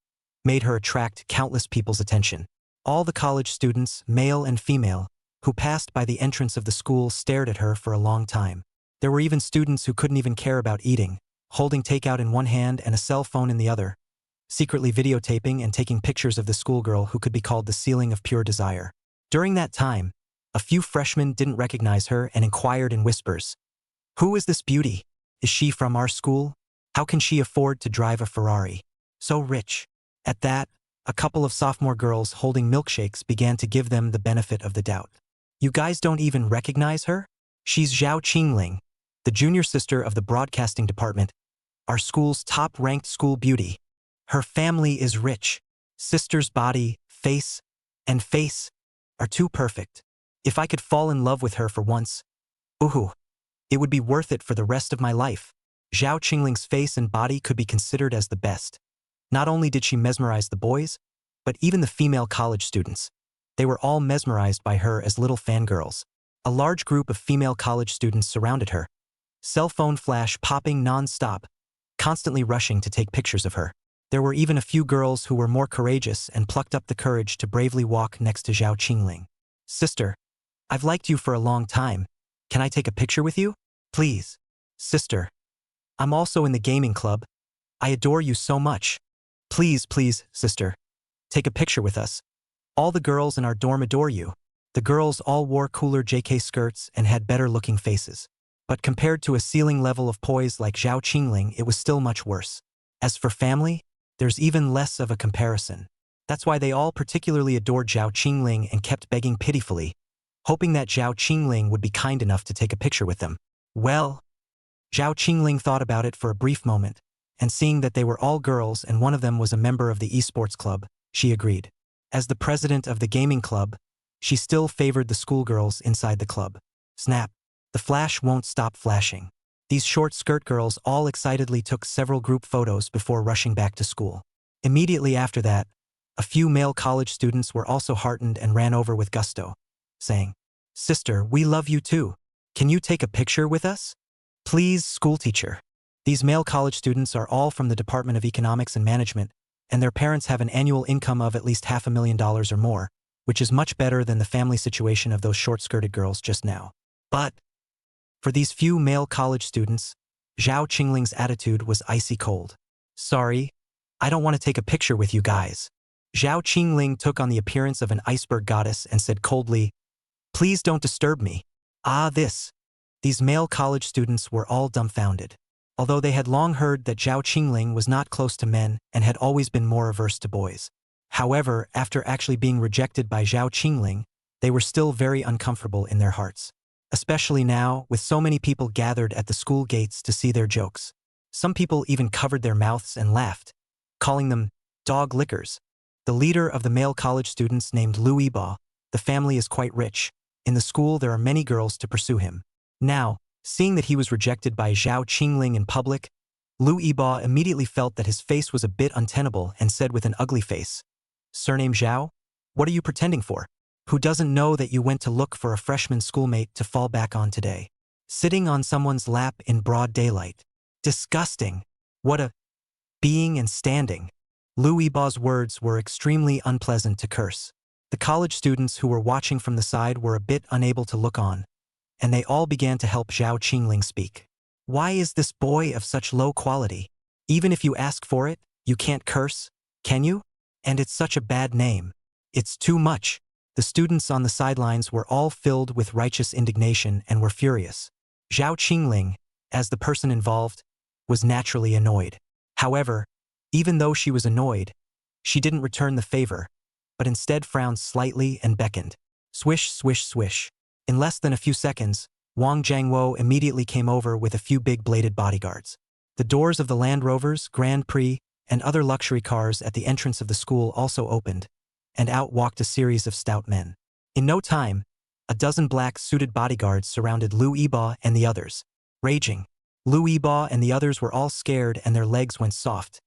made her attract countless people's attention. All the college students, male and female, who passed by the entrance of the school stared at her for a long time. There were even students who couldn't even care about eating, holding takeout in one hand and a cell phone in the other, secretly videotaping and taking pictures of the schoolgirl who could be called the ceiling of pure desire. During that time, a few freshmen didn't recognize her and inquired in whispers, "Who is this beauty? Is she from our school? How can she afford to drive a Ferrari? So rich." At that, a couple of sophomore girls holding milkshakes began to give them the benefit of the doubt. "You guys don't even recognize her? She's Zhao Qingling, the junior sister of the broadcasting department, our school's top-ranked school beauty. Her family is rich. Sister's body, face, and face are too perfect. If I could fall in love with her for once, ooh, it would be worth it for the rest of my life. Zhao Qingling's face and body could be considered as the best. Not only did she mesmerize the boys, but even the female college students. They were all mesmerized by her as little fangirls. A large group of female college students surrounded her, cell phone flash popping non-stop, constantly rushing to take pictures of her. There were even a few girls who were more courageous and plucked up the courage to bravely walk next to Zhao Qingling. Sister, I've liked you for a long time. Can I take a picture with you? Please. Sister, I'm also in the gaming club. I adore you so much. Please, sister. Take a picture with us. All the girls in our dorm adore you. The girls all wore cooler JK skirts and had better-looking faces. But compared to a ceiling level of poise like Zhao Qingling, it was still much worse. As for family, there's even less of a comparison. That's why they all particularly adored Zhao Qingling and kept begging pitifully, hoping that Zhao Qingling would be kind enough to take a picture with them. Well, Zhao Qingling thought about it for a brief moment, and seeing that they were all girls and one of them was a member of the esports club, she agreed. As the president of the gaming club, she still favored the schoolgirls inside the club. Snap. The flash won't stop flashing. These short skirt girls all excitedly took several group photos before rushing back to school. Immediately after that, a few male college students were also heartened and ran over with gusto, saying, Sister, we love you too. Can you take a picture with us? Please, schoolteacher. These male college students are all from the Department of Economics and Management, and their parents have an annual income of at least $500,000 or more, which is much better than the family situation of those short-skirted girls just now. But for these few male college students, Zhao Qingling's attitude was icy cold. Sorry, I don't want to take a picture with you guys. Zhao Qingling took on the appearance of an iceberg goddess and said coldly, Please don't disturb me. These male college students were all dumbfounded. Although they had long heard that Zhao Qingling was not close to men and had always been more averse to boys. However, after actually being rejected by Zhao Qingling, they were still very uncomfortable in their hearts. Especially now, with so many people gathered at the school gates to see their jokes. Some people even covered their mouths and laughed, calling them dog lickers. The leader of the male college students named Lu Yiba, the family is quite rich. In the school there are many girls to pursue him. Now, seeing that he was rejected by Zhao Qingling in public, Lu Yiba immediately felt that his face was a bit untenable and said with an ugly face, Surname Zhao? What are you pretending for? Who doesn't know that you went to look for a freshman schoolmate to fall back on today? Sitting on someone's lap in broad daylight. Disgusting. What a being and standing. Lu Yiba's words were extremely unpleasant to curse. The college students who were watching from the side were a bit unable to look on, and they all began to help Zhao Qingling speak. Why is this boy of such low quality? Even if you ask for it, you can't curse, can you? And it's such a bad name. It's too much. The students on the sidelines were all filled with righteous indignation and were furious. Zhao Qingling, as the person involved, was naturally annoyed. However, even though she was annoyed, she didn't return the favor, but instead frowned slightly and beckoned. Swish, swish, swish. In less than a few seconds, Wang Jiangwo immediately came over with a few big bladed bodyguards. The doors of the Land Rovers, Grand Prix, and other luxury cars at the entrance of the school also opened, and out walked a series of stout men. In no time, a dozen black-suited bodyguards surrounded Lu Yiba and the others. Raging, Lu Yiba and the others were all scared and their legs went soft.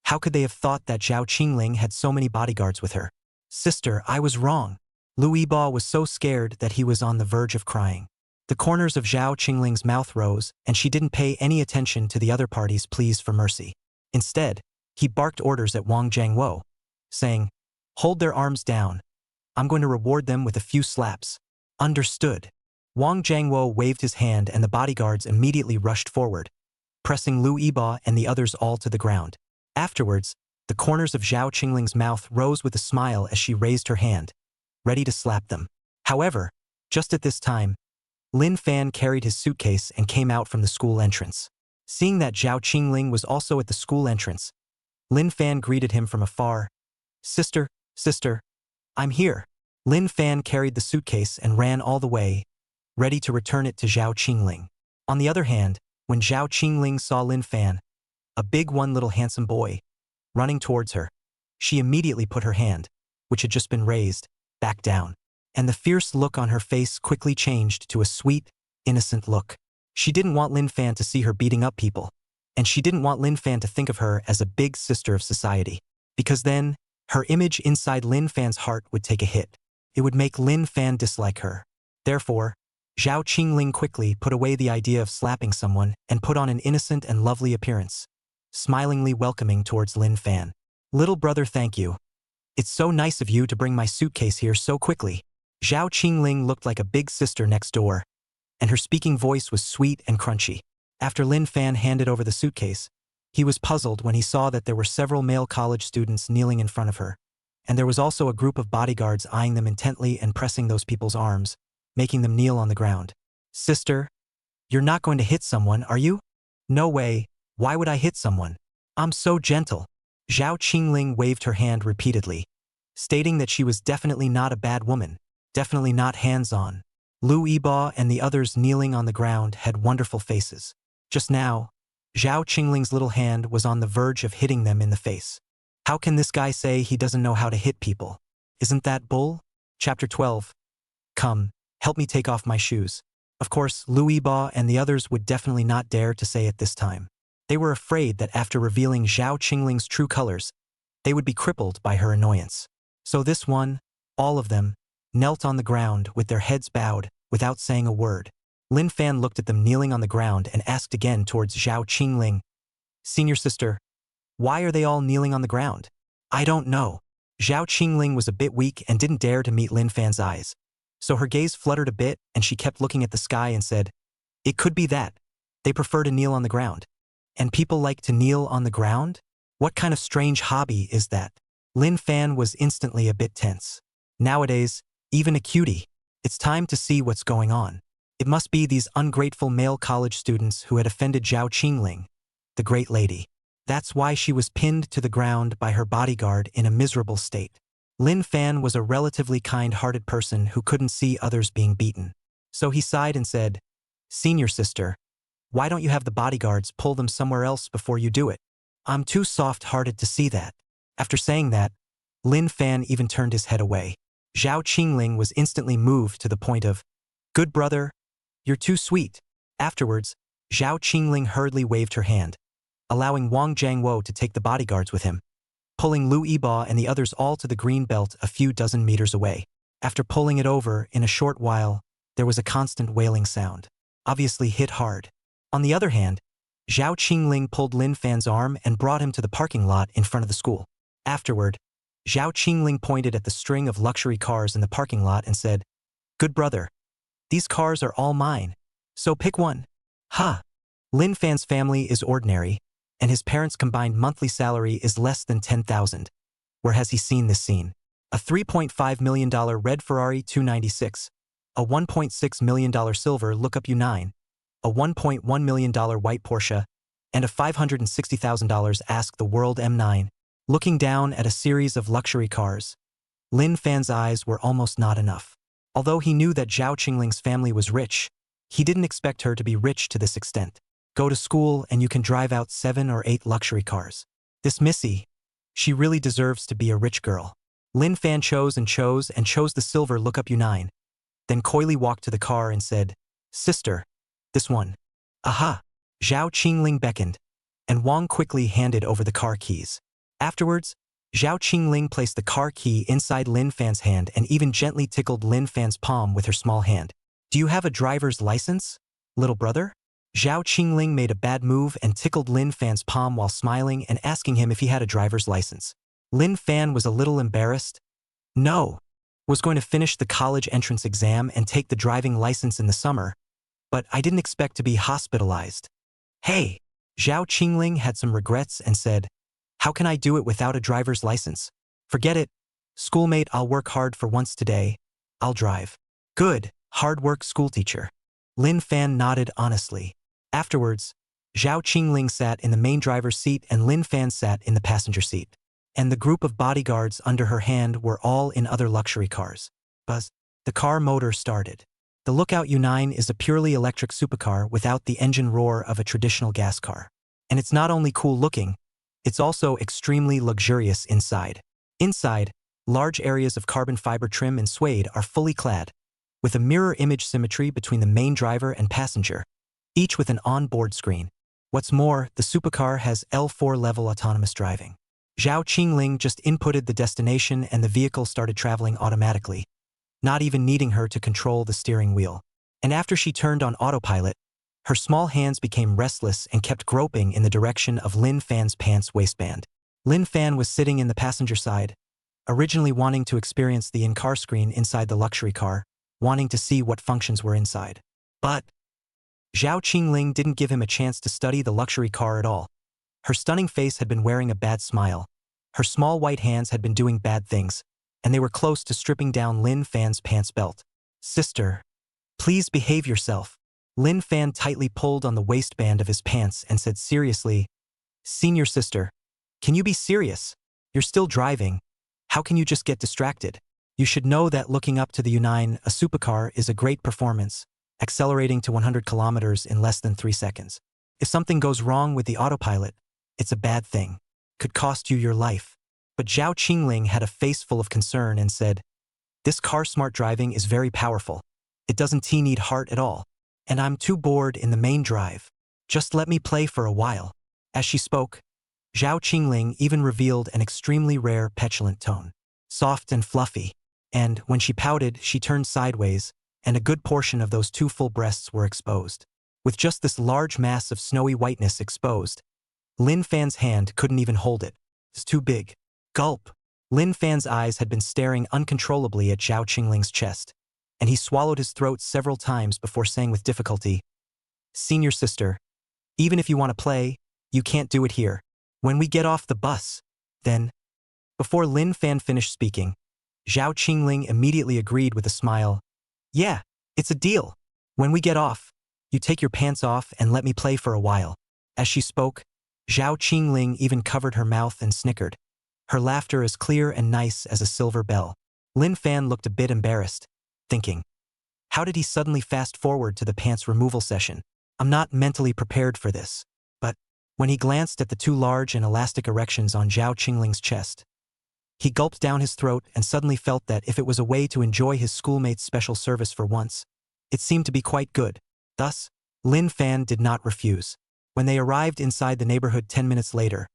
How could they have thought that Zhao Qingling had so many bodyguards with her? Sister, I was wrong. Lu Yiba was so scared that he was on the verge of crying. The corners of Zhao Qingling's mouth rose, and she didn't pay any attention to the other party's pleas for mercy. Instead, he barked orders at Wang Jiangwo, saying, Hold their arms down. I'm going to reward them with a few slaps. Understood. Wang Jiangwo waved his hand and the bodyguards immediately rushed forward, pressing Lu Yiba and the others all to the ground. Afterwards, the corners of Zhao Qingling's mouth rose with a smile as she raised her hand, ready to slap them. However, just at this time, Lin Fan carried his suitcase and came out from the school entrance. Seeing that Zhao Qingling was also at the school entrance, Lin Fan greeted him from afar. Sister, I'm here. Lin Fan carried the suitcase and ran all the way, ready to return it to Zhao Qingling. On the other hand, when Zhao Qingling saw Lin Fan, a big one little handsome boy, running towards her. She immediately put her hand, which had just been raised, back down. And the fierce look on her face quickly changed to a sweet, innocent look. She didn't want Lin Fan to see her beating up people. And she didn't want Lin Fan to think of her as a big sister of society. Because then, her image inside Lin Fan's heart would take a hit. It would make Lin Fan dislike her. Therefore, Zhao Qingling quickly put away the idea of slapping someone and put on an innocent and lovely appearance, smilingly welcoming towards Lin Fan. "Little brother, thank you. It's so nice of you to bring my suitcase here so quickly." Zhao Qingling looked like a big sister next door, and her speaking voice was sweet and crunchy. After Lin Fan handed over the suitcase, he was puzzled when he saw that there were several male college students kneeling in front of her, and there was also a group of bodyguards eyeing them intently and pressing those people's arms, making them kneel on the ground. "Sister, you're not going to hit someone, are you?" "No way, why would I hit someone? I'm so gentle." Zhao Qingling waved her hand repeatedly, stating that she was definitely not a bad woman, definitely not hands-on. Lu Yiba and the others kneeling on the ground had wonderful faces. Just now, Zhao Qingling's little hand was on the verge of hitting them in the face. How can this guy say he doesn't know how to hit people? Isn't that bull? Chapter 12. Come, help me take off my shoes. Of course, Lu Yiba and the others would definitely not dare to say it this time. They were afraid that after revealing Zhao Qingling's true colors, they would be crippled by her annoyance. So this one, all of them, knelt on the ground with their heads bowed, without saying a word. Lin Fan looked at them kneeling on the ground and asked again towards Zhao Qingling, "Senior sister, why are they all kneeling on the ground?" "I don't know." Zhao Qingling was a bit weak and didn't dare to meet Lin Fan's eyes. So her gaze fluttered a bit and she kept looking at the sky and said, "It could be that. They prefer to kneel on the ground. And people like to kneel on the ground? What kind of strange hobby is that?" Lin Fan was instantly a bit tense. Nowadays, even a cutie. It's time to see what's going on. It must be these ungrateful male college students who had offended Zhao Qingling, the great lady. That's why she was pinned to the ground by her bodyguard in a miserable state. Lin Fan was a relatively kind-hearted person who couldn't see others being beaten. So he sighed and said, "Senior sister, why don't you have the bodyguards pull them somewhere else before you do it? I'm too soft-hearted to see that." After saying that, Lin Fan even turned his head away. Zhao Qingling was instantly moved to the point of, "Good brother, you're too sweet." Afterwards, Zhao Qingling hurriedly waved her hand, allowing Wang Jiangwo to take the bodyguards with him, pulling Lu Yiba and the others all to the green belt a few dozen meters away. After pulling it over, in a short while, there was a constant wailing sound, obviously hit hard. On the other hand, Zhao Qingling pulled Lin Fan's arm and brought him to the parking lot in front of the school. Afterward, Zhao Qingling pointed at the string of luxury cars in the parking lot and said, "Good brother, these cars are all mine, so pick one." Ha! Lin Fan's family is ordinary, and his parents' combined monthly salary is less than 10,000. Where has he seen this scene? A $3.5 million red Ferrari 296, a $1.6 million silver lookup U9, a $1.1 million white Porsche, and a $560,000 Ask the World M9. Looking down at a series of luxury cars, Lin Fan's eyes were almost not enough. Although he knew that Zhao Qingling's family was rich, he didn't expect her to be rich to this extent. Go to school and you can drive out 7 or 8 luxury cars. This Missy, she really deserves to be a rich girl. Lin Fan chose the silver lookup U9, then coyly walked to the car and said, "Sister, this one." "Aha!" Zhao Qingling beckoned, and Wang quickly handed over the car keys. Afterwards, Zhao Qingling placed the car key inside Lin Fan's hand and even gently tickled Lin Fan's palm with her small hand. "Do you have a driver's license, little brother?" Zhao Qingling made a bad move and tickled Lin Fan's palm while smiling and asking him if he had a driver's license. Lin Fan was a little embarrassed. "No. Was going to finish the college entrance exam and take the driving license in the summer, but I didn't expect to be hospitalized." "Hey!" Zhao Qingling had some regrets and said, "How can I do it without a driver's license?" "Forget it. Schoolmate, I'll work hard for once today. I'll drive." "Good. Hard work, schoolteacher." Lin Fan nodded honestly. Afterwards, Zhao Qingling sat in the main driver's seat and Lin Fan sat in the passenger seat. And the group of bodyguards under her hand were all in other luxury cars. Buzz. The car motor started. The Lookout U9 is a purely electric supercar without the engine roar of a traditional gas car. And it's not only cool looking, It's also extremely luxurious inside. Inside, large areas of carbon fiber trim and suede are fully clad, with a mirror image symmetry between the main driver and passenger, each with an on-board screen. What's more, the supercar has L4 level autonomous driving. Zhao Qingling just inputted the destination and the vehicle started traveling automatically, not even needing her to control the steering wheel. And after she turned on autopilot, her small hands became restless and kept groping in the direction of Lin Fan's pants waistband. Lin Fan was sitting in the passenger side, originally wanting to experience the in-car screen inside the luxury car, wanting to see what functions were inside. But Zhao Qingling didn't give him a chance to study the luxury car at all. Her stunning face had been wearing a bad smile. Her small white hands had been doing bad things, and they were close to stripping down Lin Fan's pants belt. "Sister, please behave yourself." Lin Fan tightly pulled on the waistband of his pants and said seriously, "Senior sister, can you be serious? You're still driving. How can you just get distracted? You should know that looking up to the U9, a supercar, is a great performance, accelerating to 100 kilometers in less than 3 seconds. If something goes wrong with the autopilot, it's a bad thing. Could cost you your life." But Zhao Qingling had a face full of concern and said, "This car smart driving is very powerful. It doesn't need heart at all. And I'm too bored in the main drive. Just let me play for a while." As she spoke, Zhao Qingling even revealed an extremely rare petulant tone, soft and fluffy, and when she pouted, she turned sideways, and a good portion of those 2 full breasts were exposed. With just this large mass of snowy whiteness exposed, Lin Fan's hand couldn't even hold it. It's too big. Gulp. Lin Fan's eyes had been staring uncontrollably at Zhao Qingling's chest, and he swallowed his throat several times before saying with difficulty, "Senior sister, even if you want to play, you can't do it here. When we get off the bus, then..." Before Lin Fan finished speaking, Zhao Qingling immediately agreed with a smile. "Yeah, it's a deal. When we get off, you take your pants off and let me play for a while." As she spoke, Zhao Qingling even covered her mouth and snickered, her laughter as clear and nice as a silver bell. Lin Fan looked a bit embarrassed, thinking, how did he suddenly fast forward to the pants removal session? I'm not mentally prepared for this. But when he glanced at the 2 large and elastic erections on Zhao Qingling's chest, he gulped down his throat and suddenly felt that if it was a way to enjoy his schoolmate's special service for once, it seemed to be quite good. Thus, Lin Fan did not refuse. When they arrived inside the neighborhood 10 minutes later,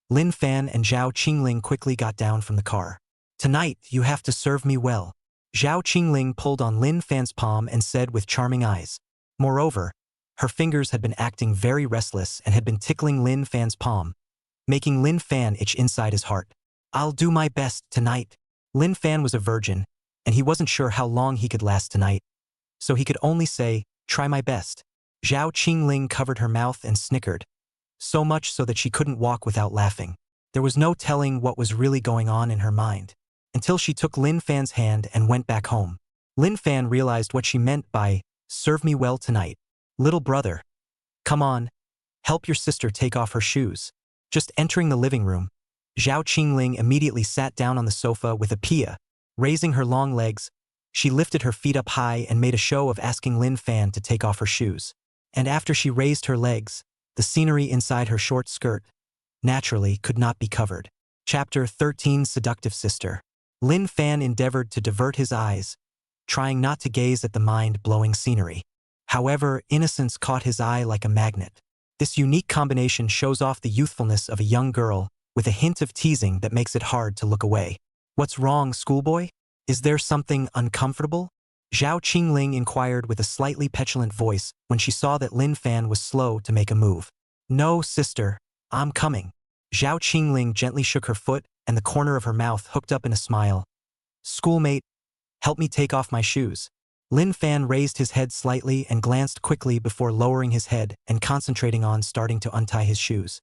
Lin Fan and Zhao Qingling quickly got down from the car. "Tonight, you have to serve me well." Zhao Qingling pulled on Lin Fan's palm and said with charming eyes. Moreover, her fingers had been acting very restless and had been tickling Lin Fan's palm, making Lin Fan itch inside his heart. "I'll do my best tonight." Lin Fan was a virgin, and he wasn't sure how long he could last tonight, so he could only say, "Try my best." Zhao Qingling covered her mouth and snickered, so much so that she couldn't walk without laughing. There was no telling what was really going on in her mind, until she took Lin Fan's hand and went back home. Lin Fan realized what she meant by, "Serve me well tonight. Little brother. Come on, help your sister take off her shoes." Just entering the living room, Zhao Qingling immediately sat down on the sofa with a pia. Raising her long legs, she lifted her feet up high and made a show of asking Lin Fan to take off her shoes. And after she raised her legs, the scenery inside her short skirt, naturally, could not be covered. Chapter 13 Seductive Sister. Lin Fan endeavored to divert his eyes, trying not to gaze at the mind-blowing scenery. However, innocence caught his eye like a magnet. This unique combination shows off the youthfulness of a young girl, with a hint of teasing that makes it hard to look away. "What's wrong, schoolboy? Is there something uncomfortable?" Zhao Qingling inquired with a slightly petulant voice when she saw that Lin Fan was slow to make a move. "No, sister, I'm coming." Zhao Qingling gently shook her foot and the corner of her mouth hooked up in a smile. "Schoolmate, help me take off my shoes." Lin Fan raised his head slightly and glanced quickly before lowering his head and concentrating on starting to untie his shoes.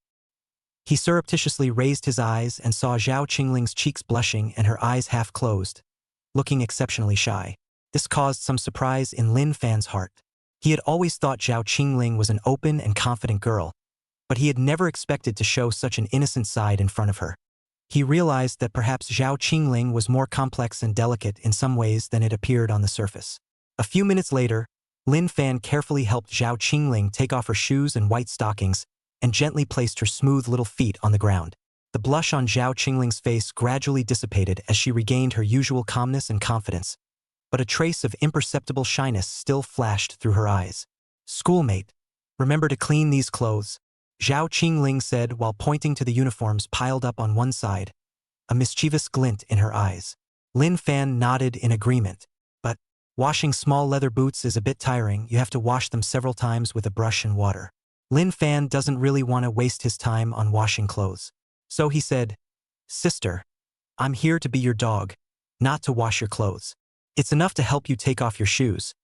He surreptitiously raised his eyes and saw Zhao Qingling's cheeks blushing and her eyes half closed, looking exceptionally shy. This caused some surprise in Lin Fan's heart. He had always thought Zhao Qingling was an open and confident girl, but he had never expected to show such an innocent side in front of her. He realized that perhaps Zhao Qingling was more complex and delicate in some ways than it appeared on the surface. A few minutes later, Lin Fan carefully helped Zhao Qingling take off her shoes and white stockings and gently placed her smooth little feet on the ground. The blush on Zhao Qingling's face gradually dissipated as she regained her usual calmness and confidence, but a trace of imperceptible shyness still flashed through her eyes. "Schoolmate, remember to clean these clothes," Zhao Qingling said while pointing to the uniforms piled up on one side, a mischievous glint in her eyes. Lin Fan nodded in agreement. "But washing small leather boots is a bit tiring. You have to wash them several times with a brush and water." Lin Fan doesn't really want to waste his time on washing clothes. So he said, "Sister, I'm here to be your dog, not to wash your clothes. It's enough to help you take off your shoes.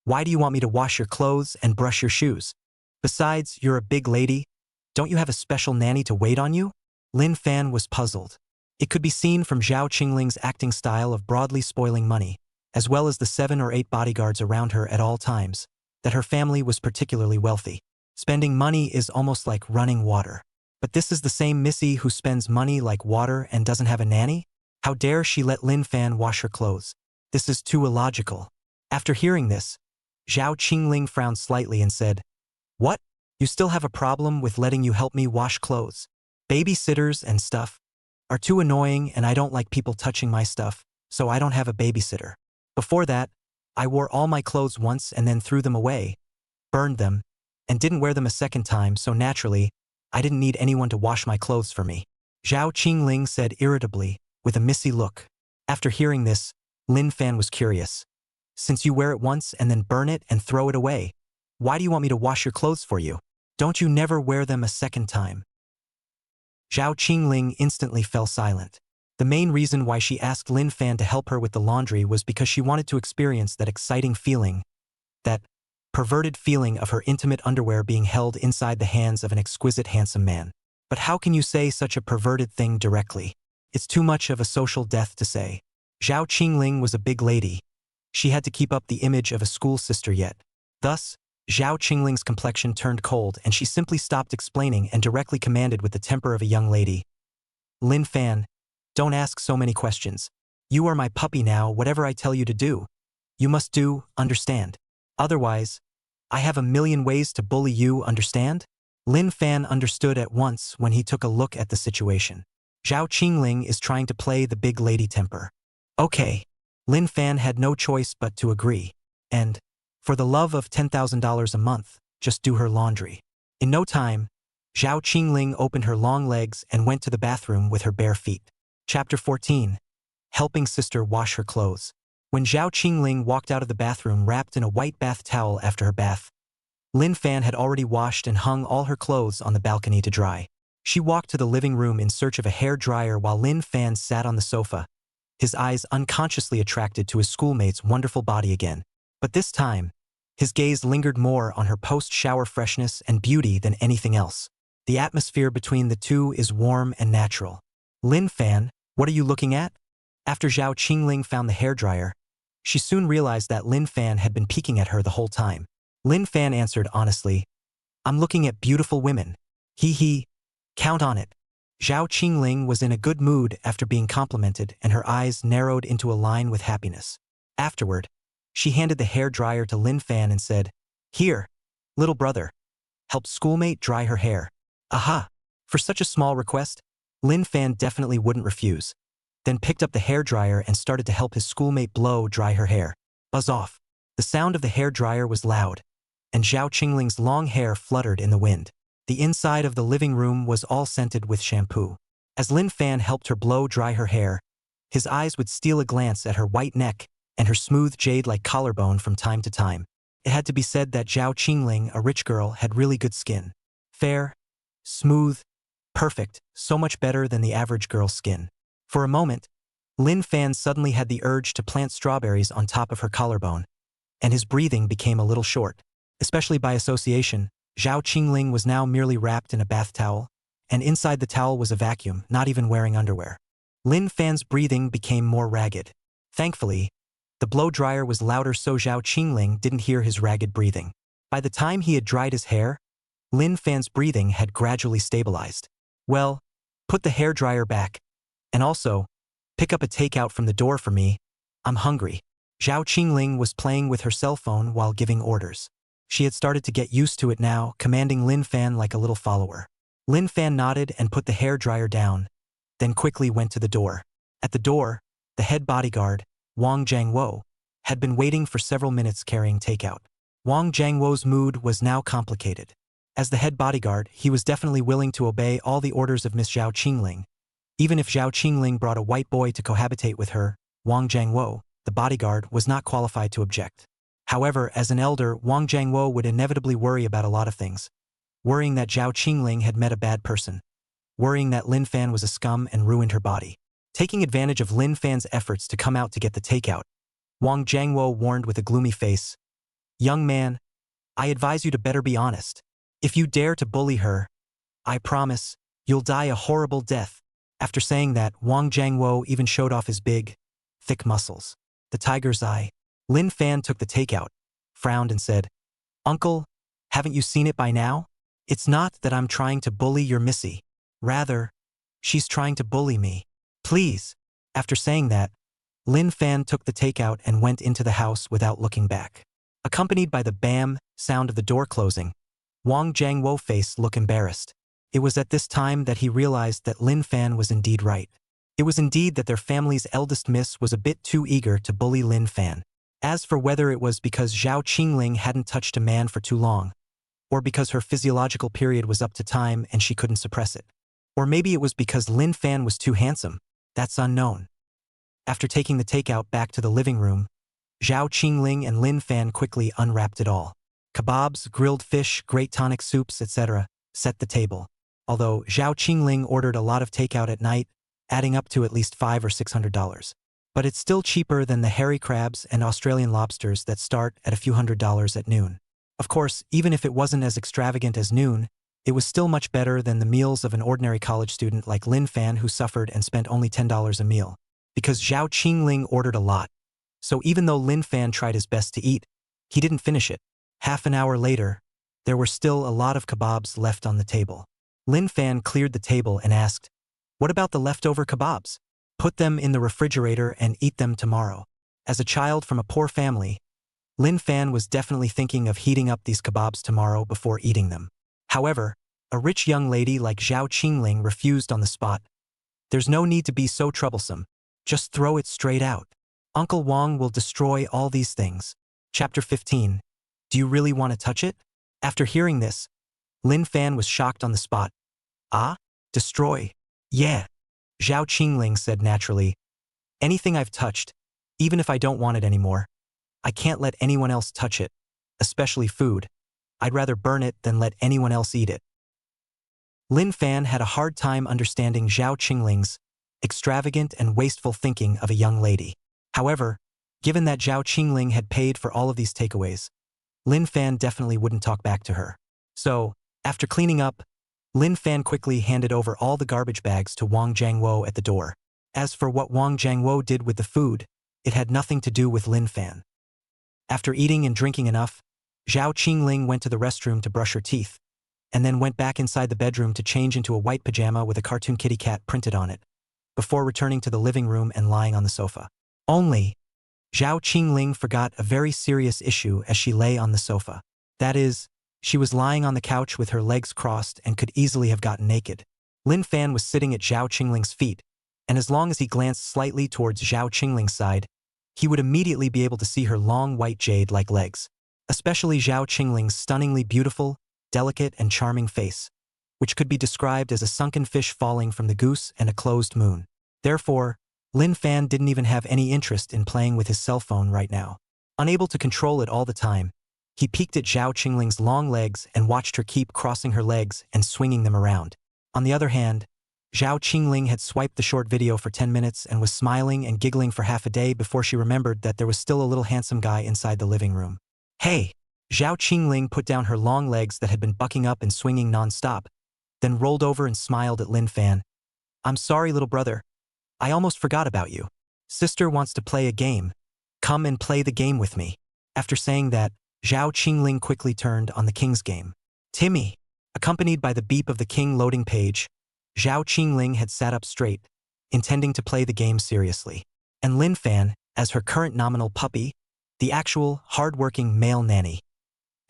Why do you want me to wash your clothes and brush your shoes? Besides, you're a big lady. Don't you have a special nanny to wait on you?" Lin Fan was puzzled. It could be seen from Zhao Qingling's acting style of broadly spoiling money, as well as the 7 or 8 bodyguards around her at all times, that her family was particularly wealthy. Spending money is almost like running water. But this is the same Missy who spends money like water and doesn't have a nanny? How dare she let Lin Fan wash her clothes? This is too illogical. After hearing this, Zhao Qingling frowned slightly and said, "What? You still have a problem with letting you help me wash clothes? Babysitters and stuff are too annoying, and I don't like people touching my stuff, so I don't have a babysitter. Before that, I wore all my clothes once and then threw them away, burned them, and didn't wear them a second time, so naturally, I didn't need anyone to wash my clothes for me," Zhao Qingling said irritably, with a missy look. After hearing this, Lin Fan was curious. "Since you wear it once and then burn it and throw it away, why do you want me to wash your clothes for you? Don't you never wear them a second time?" Zhao Qingling instantly fell silent. The main reason why she asked Lin Fan to help her with the laundry was because she wanted to experience that exciting feeling, that perverted feeling of her intimate underwear being held inside the hands of an exquisite handsome man. But how can you say such a perverted thing directly? It's too much of a social death to say. Zhao Qingling was a big lady. She had to keep up the image of a school sister yet. Thus, Zhao Qingling's complexion turned cold and she simply stopped explaining and directly commanded with the temper of a young lady. "Lin Fan, don't ask so many questions. You are my puppy now. Whatever I tell you to do, you must do, understand? Otherwise, I have a million ways to bully you, understand?" Lin Fan understood at once when he took a look at the situation. Zhao Qingling is trying to play the big lady temper. Okay. Lin Fan had no choice but to agree. And, for the love of $10,000 a month, just do her laundry. In no time, Zhao Qingling opened her long legs and went to the bathroom with her bare feet. Chapter 14. Helping Sister Wash Her Clothes. When Zhao Qingling walked out of the bathroom wrapped in a white bath towel after her bath, Lin Fan had already washed and hung all her clothes on the balcony to dry. She walked to the living room in search of a hair dryer while Lin Fan sat on the sofa, his eyes unconsciously attracted to his schoolmate's wonderful body again. But this time, his gaze lingered more on her post-shower freshness and beauty than anything else. The atmosphere between the two is warm and natural. "Lin Fan, what are you looking at?" After Zhao Qingling found the hairdryer, she soon realized that Lin Fan had been peeking at her the whole time. Lin Fan answered honestly, "I'm looking at beautiful women. Hee. Count on it." Zhao Qingling was in a good mood after being complimented, and her eyes narrowed into a line with happiness. Afterward, she handed the hairdryer to Lin Fan and said, "Here, little brother, help schoolmate dry her hair." Aha! For such a small request, Lin Fan definitely wouldn't refuse. Then picked up the hairdryer and started to help his schoolmate blow dry her hair. Buzz off. The sound of the hairdryer was loud, and Zhao Qingling's long hair fluttered in the wind. The inside of the living room was all scented with shampoo. As Lin Fan helped her blow dry her hair, his eyes would steal a glance at her white neck and her smooth jade-like collarbone from time to time. It had to be said that Zhao Qingling, a rich girl, had really good skin. Fair, smooth, perfect, so much better than the average girl's skin. For a moment, Lin Fan suddenly had the urge to plant strawberries on top of her collarbone, and his breathing became a little short. Especially by association, Zhao Qingling was now merely wrapped in a bath towel, and inside the towel was a vacuum, not even wearing underwear. Lin Fan's breathing became more ragged. Thankfully, the blow dryer was louder so Zhao Qingling didn't hear his ragged breathing. By the time he had dried his hair, Lin Fan's breathing had gradually stabilized. "Well, put the hairdryer back. And also, pick up a takeout from the door for me. I'm hungry." Zhao Qingling was playing with her cell phone while giving orders. She had started to get used to it now, commanding Lin Fan like a little follower. Lin Fan nodded and put the hairdryer down, then quickly went to the door. At the door, the head bodyguard, Wang Jiangwo, had been waiting for several minutes carrying takeout. Wang Jiangwo's mood was now complicated. As the head bodyguard, he was definitely willing to obey all the orders of Miss Zhao Qingling. Even if Zhao Qingling brought a white boy to cohabitate with her, Wang Jiangwo, the bodyguard, was not qualified to object. However, as an elder, Wang Jiangwo would inevitably worry about a lot of things. Worrying that Zhao Qingling had met a bad person. Worrying that Lin Fan was a scum and ruined her body. Taking advantage of Lin Fan's efforts to come out to get the takeout, Wang Jiangwo warned with a gloomy face, "Young man, I advise you to better be honest. If you dare to bully her, I promise, you'll die a horrible death." After saying that, Wang Jiangwo even showed off his big, thick muscles. The tiger's eye. Lin Fan took the takeout, frowned and said, "Uncle, haven't you seen it by now? It's not that I'm trying to bully your missy. Rather, she's trying to bully me. Please." After saying that, Lin Fan took the takeout and went into the house without looking back. Accompanied by the bam sound of the door closing, Wang Jiangwo's face looked embarrassed. It was at this time that he realized that Lin Fan was indeed right. It was indeed that their family's eldest miss was a bit too eager to bully Lin Fan. As for whether it was because Zhao Qingling hadn't touched a man for too long, or because her physiological period was up to time and she couldn't suppress it, or maybe it was because Lin Fan was too handsome, that's unknown. After taking the takeout back to the living room, Zhao Qingling and Lin Fan quickly unwrapped it all. Kebabs, grilled fish, great tonic soups, etc. set the table. Although Zhao Qingling ordered a lot of takeout at night, adding up to at least $500 or $600. But it's still cheaper than the hairy crabs and Australian lobsters that start at a few $100s at noon. Of course, even if it wasn't as extravagant as noon, it was still much better than the meals of an ordinary college student like Lin Fan who suffered and spent only $10 a meal. Because Zhao Qingling ordered a lot. So even though Lin Fan tried his best to eat, he didn't finish it. Half an hour later, there were still a lot of kebabs left on the table. Lin Fan cleared the table and asked, "What about the leftover kebabs? Put them in the refrigerator and eat them tomorrow." As a child from a poor family, Lin Fan was definitely thinking of heating up these kebabs tomorrow before eating them. However, a rich young lady like Zhao Qingling refused on the spot. "There's no need to be so troublesome. Just throw it straight out. Uncle Wang will destroy all these things." Chapter 15. Do you really want to touch it? After hearing this, Lin Fan was shocked on the spot. "Ah? Destroy? Yeah." Zhao Qingling said naturally, "Anything I've touched, even if I don't want it anymore, I can't let anyone else touch it, especially food. I'd rather burn it than let anyone else eat it." Lin Fan had a hard time understanding Zhao Qingling's extravagant and wasteful thinking of a young lady. However, given that Zhao Qingling had paid for all of these takeaways, Lin Fan definitely wouldn't talk back to her. So, after cleaning up, Lin Fan quickly handed over all the garbage bags to Wang Jiangwo at the door. As for what Wang Jiangwo did with the food, it had nothing to do with Lin Fan. After eating and drinking enough, Zhao Qingling went to the restroom to brush her teeth, and then went back inside the bedroom to change into a white pajama with a cartoon kitty cat printed on it, before returning to the living room and lying on the sofa. Only, Zhao Qingling forgot a very serious issue as she lay on the sofa. That is, she was lying on the couch with her legs crossed and could easily have gotten naked. Lin Fan was sitting at Zhao Qingling's feet, and as long as he glanced slightly towards Zhao Qingling's side, he would immediately be able to see her long white jade-like legs, especially Zhao Qingling's stunningly beautiful, delicate and charming face, which could be described as a sunken fish falling from the goose and a closed moon. Therefore, Lin Fan didn't even have any interest in playing with his cell phone right now. Unable to control it all the time, he peeked at Zhao Qingling's long legs and watched her keep crossing her legs and swinging them around. On the other hand, Zhao Qingling had swiped the short video for 10 minutes and was smiling and giggling for half a day before she remembered that there was still a little handsome guy inside the living room. "Hey!" Zhao Qingling put down her long legs that had been bucking up and swinging non-stop, then rolled over and smiled at Lin Fan. "I'm sorry, little brother. I almost forgot about you. Sister wants to play a game. Come and play the game with me." After saying that, Zhao Qingling quickly turned on the king's game. Timmy. Accompanied by the beep of the king loading page, Zhao Qingling had sat up straight, intending to play the game seriously. And Lin Fan, as her current nominal puppy, the actual, hard-working male nanny.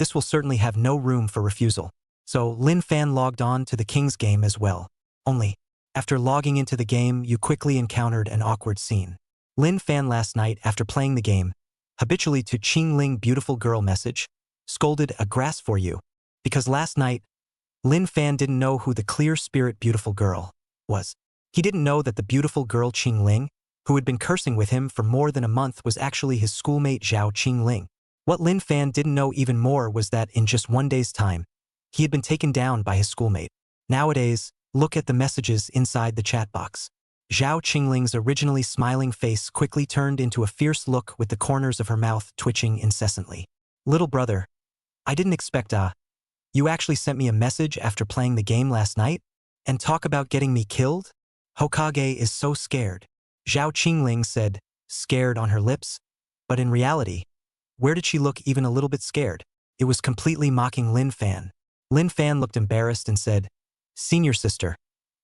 This will certainly have no room for refusal. So Lin Fan logged on to the King's game as well. Only, after logging into the game, you quickly encountered an awkward scene. Lin Fan last night, after playing the game, habitually to Qing Ling beautiful girl message, scolded a grass for you. Because last night, Lin Fan didn't know who the clear spirit beautiful girl was. He didn't know that the beautiful girl Qing Ling, who had been cursing with him for more than a month, was actually his schoolmate Zhao Qing Ling. What Lin Fan didn't know even more was that in just one day's time, he had been taken down by his schoolmate. Nowadays, look at the messages inside the chat box. Zhao Qingling's originally smiling face quickly turned into a fierce look with the corners of her mouth twitching incessantly. Little brother, I didn't expect you actually sent me a message after playing the game last night? And talk about getting me killed? Hokage is so scared. Zhao Qingling said, scared on her lips. But in reality, where did she look even a little bit scared? It was completely mocking Lin Fan. Lin Fan looked embarrassed and said, Senior sister,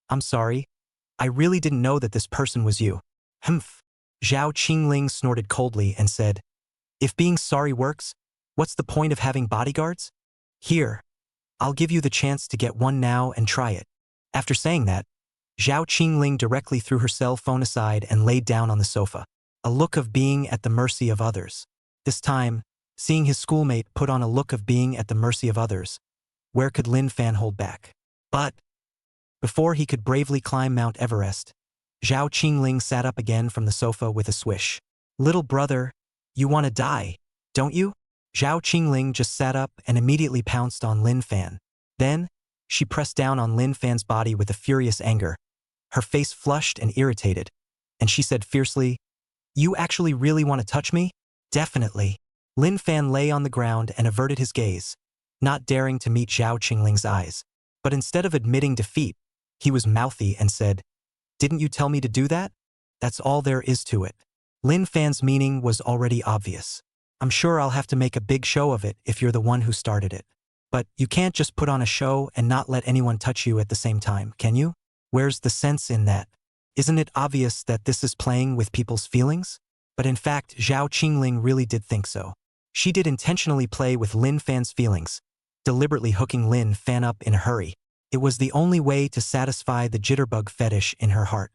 I'm sorry. I really didn't know that this person was you. Humph. Zhao Qingling snorted coldly and said, if being sorry works, what's the point of having bodyguards? Here, I'll give you the chance to get one now and try it. After saying that, Zhao Qingling directly threw her cell phone aside and laid down on the sofa, a look of being at the mercy of others. This time, seeing his schoolmate put on a look of being at the mercy of others, where could Lin Fan hold back? But before he could bravely climb Mount Everest, Zhao Qingling sat up again from the sofa with a swish. Little brother, you want to die, don't you? Zhao Qingling just sat up and immediately pounced on Lin Fan. Then, she pressed down on Lin Fan's body with a furious anger, her face flushed and irritated, and she said fiercely, you actually really want to touch me? Definitely. Lin Fan lay on the ground and averted his gaze, not daring to meet Zhao Qingling's eyes. But instead of admitting defeat, he was mouthy and said, didn't you tell me to do that? That's all there is to it. Lin Fan's meaning was already obvious. I'm sure I'll have to make a big show of it if you're the one who started it. But you can't just put on a show and not let anyone touch you at the same time, can you? Where's the sense in that? Isn't it obvious that this is playing with people's feelings? But in fact, Zhao Qingling really did think so. She did intentionally play with Lin Fan's feelings, deliberately hooking Lin Fan up in a hurry. It was the only way to satisfy the jitterbug fetish in her heart.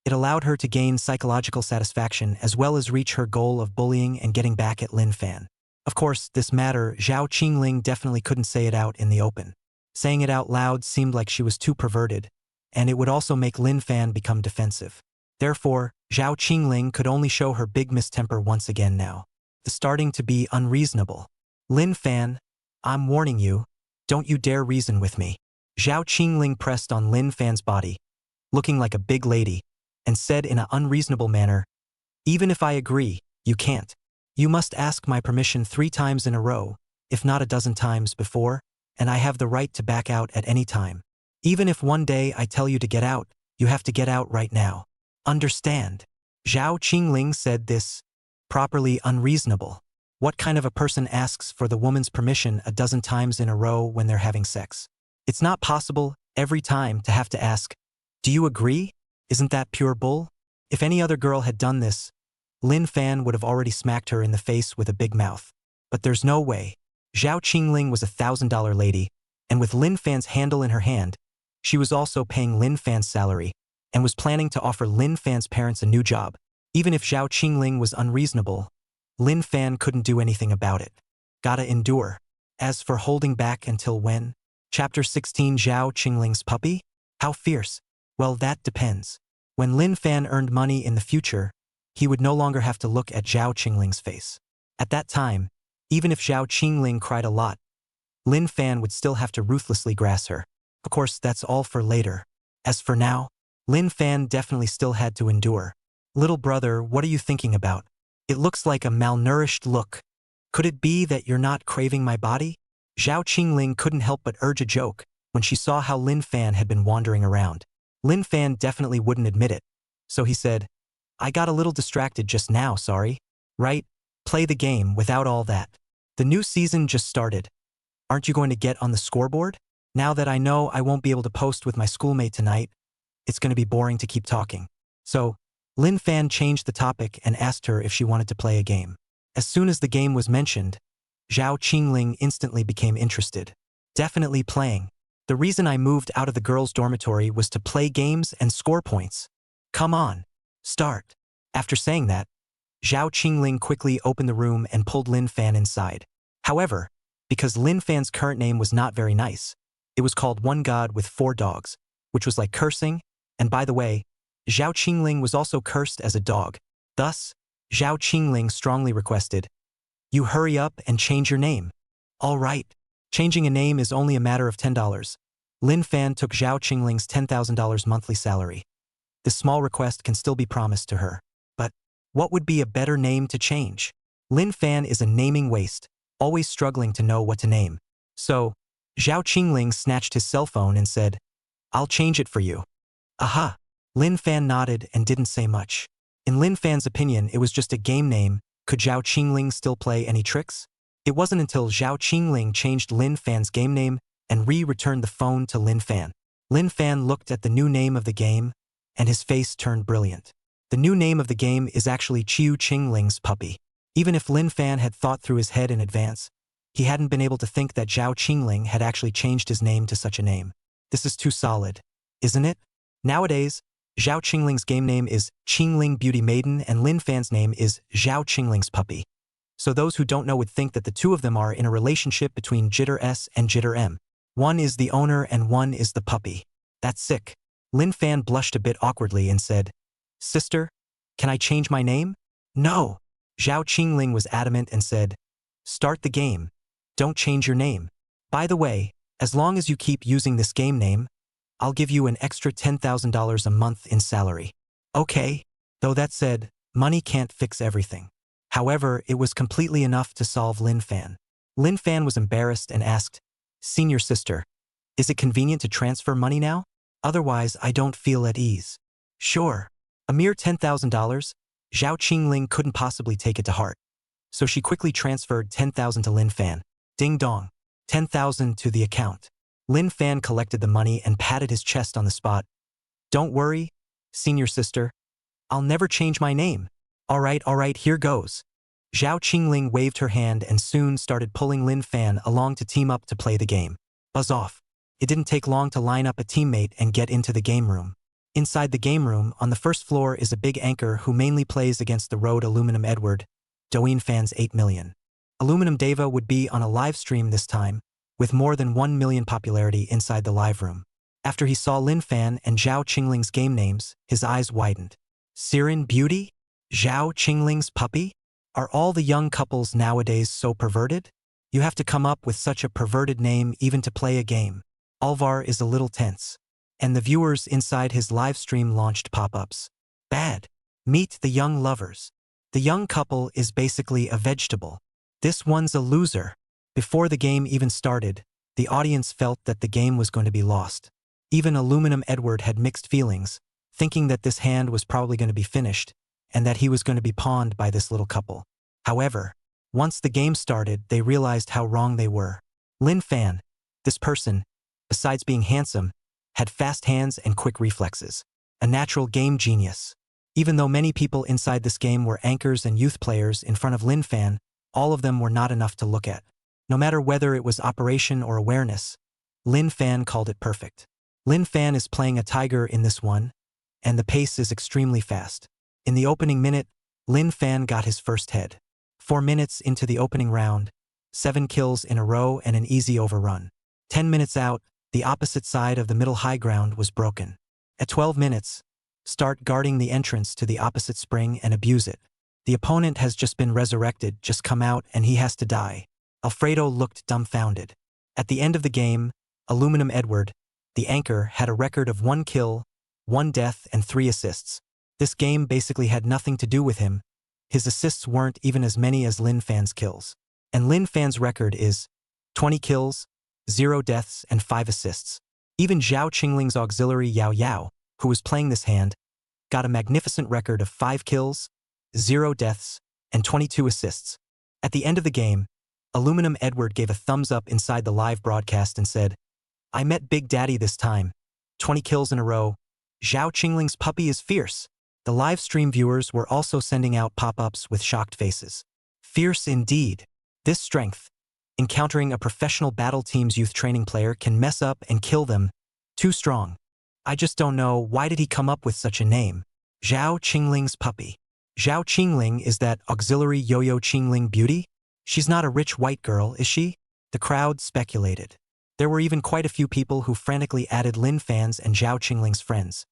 It allowed her to gain psychological satisfaction as well as reach her goal of bullying and getting back at Lin Fan. Of course, this matter, Zhao Qingling definitely couldn't say it out in the open. Saying it out loud seemed like she was too perverted, and it would also make Lin Fan become defensive. Therefore, Zhao Qingling could only show her big mistemper once again now. Starting to be unreasonable. Lin Fan, I'm warning you, don't you dare reason with me. Zhao Qingling pressed on Lin Fan's body, looking like a big lady, and said in an unreasonable manner, even if I agree, you can't. You must ask my permission 3 times in a row, if not a dozen times before, and I have the right to back out at any time. Even if one day I tell you to get out, you have to get out right now. Understand? Zhao Qingling said this, properly unreasonable. What kind of a person asks for the woman's permission a dozen times in a row when they're having sex? It's not possible, every time, to have to ask, do you agree? Isn't that pure bull? If any other girl had done this, Lin Fan would have already smacked her in the face with a big mouth. But there's no way. Zhao Qingling was a $1,000 lady, and with Lin Fan's handle in her hand, she was also paying Lin Fan's salary, and was planning to offer Lin Fan's parents a new job. Even if Zhao Qingling was unreasonable, Lin Fan couldn't do anything about it. Gotta endure. As for holding back until when? Chapter 16 Zhao Qingling's puppy? How fierce? Well, that depends. When Lin Fan earned money in the future, he would no longer have to look at Zhao Qingling's face. At that time, even if Zhao Qingling cried a lot, Lin Fan would still have to ruthlessly grass her. Of course, that's all for later. As for now, Lin Fan definitely still had to endure. Little brother, what are you thinking about? It looks like a malnourished look. Could it be that you're not craving my body? Zhao Qingling couldn't help but urge a joke when she saw how Lin Fan had been wandering around. Lin Fan definitely wouldn't admit it, so he said, I got a little distracted just now, sorry. Right? Play the game without all that. The new season just started. Aren't you going to get on the scoreboard? Now that I know I won't be able to post with my schoolmate tonight, it's going to be boring to keep talking. So, Lin Fan changed the topic and asked her if she wanted to play a game. As soon as the game was mentioned, Zhao Qingling instantly became interested. Definitely playing. The reason I moved out of the girls' dormitory was to play games and score points. Come on. Start. After saying that, Zhao Qingling quickly opened the room and pulled Lin Fan inside. However, because Lin Fan's current name was not very nice, it was called One God with Four Dogs, which was like cursing, and by the way, Zhao Qingling was also cursed as a dog. Thus, Zhao Qingling strongly requested, "You hurry up and change your name." All right. Changing a name is only a matter of $10. Lin Fan took Zhao Qingling's $10,000 monthly salary. This small request can still be promised to her. But what would be a better name to change? Lin Fan is a naming waste, always struggling to know what to name. So, Zhao Qingling snatched his cell phone and said, "I'll change it for you." Aha! Lin Fan nodded and didn't say much. In Lin Fan's opinion, it was just a game name. Could Zhao Qingling still play any tricks? It wasn't until Zhao Qingling changed Lin Fan's game name and returned the phone to Lin Fan. Lin Fan looked at the new name of the game, and his face turned brilliant. The new name of the game is actually Chiu Qingling's puppy. Even if Lin Fan had thought through his head in advance, he hadn't been able to think that Zhao Qingling had actually changed his name to such a name. This is too solid, isn't it? Nowadays, Zhao Qingling's game name is Qingling Beauty Maiden and Lin Fan's name is Zhao Qingling's puppy. So those who don't know would think that the two of them are in a relationship between Jitter S and Jitter M. One is the owner and one is the puppy. That's sick. Lin Fan blushed a bit awkwardly and said, "Sister, can I change my name?" "No." Zhao Qingling was adamant and said, "Start the game. Don't change your name. By the way, as long as you keep using this game name, I'll give you an extra $10,000 a month in salary." Okay. Though that said, money can't fix everything. However, it was completely enough to solve Lin Fan. Lin Fan was embarrassed and asked, "Senior sister, is it convenient to transfer money now? Otherwise, I don't feel at ease." "Sure." A mere $10,000, Zhao Qingling couldn't possibly take it to heart. So she quickly transferred $10,000 to Lin Fan. Ding dong. $10,000 to the account. Lin Fan collected the money and patted his chest on the spot. "Don't worry, senior sister. I'll never change my name." All right, here goes." Zhao Qingling waved her hand and soon started pulling Lin Fan along to team up to play the game. Buzz off. It didn't take long to line up a teammate and get into the game room. Inside the game room, on the first floor is a big anchor who mainly plays against the road Aluminum Edward, Douyin fans 8 million. Aluminum Diva would be on a live stream this time, with more than 1 million popularity inside the live room. After he saw Lin Fan and Zhao Qingling's game names, his eyes widened. Siren Beauty? Zhao Qingling's puppy? Are all the young couples nowadays so perverted? You have to come up with such a perverted name even to play a game. Alvar is a little tense. And the viewers inside his live stream launched pop-ups. Bad. Meet the young lovers. The young couple is basically a vegetable. This one's a loser. Before the game even started, the audience felt that the game was going to be lost. Even Aluminum Edward had mixed feelings, thinking that this hand was probably going to be finished, and that he was going to be pawned by this little couple. However, once the game started, they realized how wrong they were. Lin Fan, this person, besides being handsome, had fast hands and quick reflexes. A natural game genius. Even though many people inside this game were anchors and youth players in front of Lin Fan, all of them were not enough to look at. No matter whether it was operation or awareness, Lin Fan called it perfect. Lin Fan is playing a tiger in this one, and the pace is extremely fast. In the opening minute, Lin Fan got his first head. 4 minutes into the opening round, 7 kills in a row and an easy overrun. 10 minutes out, the opposite side of the middle high ground was broken. At 12 minutes, start guarding the entrance to the opposite spring and abuse it. The opponent has just been resurrected, just come out and he has to die. Alfredo looked dumbfounded. At the end of the game, Aluminum Edward, the anchor, had a record of 1 kill, 1 death and 3 assists. This game basically had nothing to do with him. His assists weren't even as many as Lin Fan's kills. And Lin Fan's record is 20 kills, 0 deaths and 5 assists. Even Zhao Qingling's auxiliary Yao Yao, who was playing this hand, got a magnificent record of 5 kills, 0 deaths, and 22 assists. At the end of the game, Aluminum Edward gave a thumbs up inside the live broadcast and said, "I met Big Daddy this time. 20 kills in a row. Zhao Qingling's puppy is fierce." The live stream viewers were also sending out pop-ups with shocked faces. Fierce indeed. This strength, Encountering a professional battle team's youth training player can mess up and kill them. Too strong. I just don't know why did he come up with such a name. Zhao Qingling's puppy. Zhao Qingling is that auxiliary Yo-Yo Qingling beauty? She's not a rich white girl, is she? The crowd speculated. There were even quite a few people who frantically added Lin fans and Zhao Qingling's friends,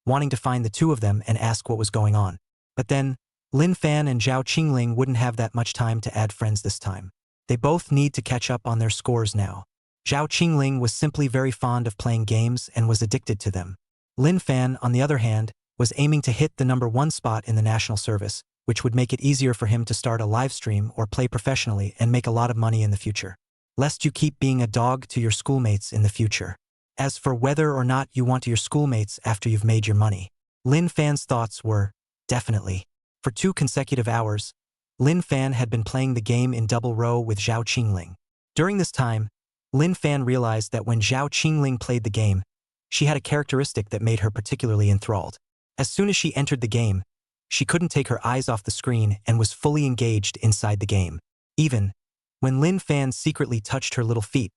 wanting to find the two of them and ask what was going on. But then, Lin Fan and Zhao Qingling wouldn't have that much time to add friends this time. They both need to catch up on their scores now. Zhao Qingling was simply very fond of playing games and was addicted to them. Lin Fan, on the other hand, was aiming to hit the #1 spot in the national service, which would make it easier for him to start a live stream or play professionally and make a lot of money in the future. Lest you keep being a dog to your schoolmates in the future. As for whether or not you want your schoolmates after you've made your money, Lin Fan's thoughts were, definitely. For 2 consecutive hours, Lin Fan had been playing the game in double row with Zhao Qingling. During this time, Lin Fan realized that when Zhao Qingling played the game, she had a characteristic that made her particularly enthralled. As soon as she entered the game, she couldn't take her eyes off the screen and was fully engaged inside the game. Even when Lin Fan secretly touched her little feet,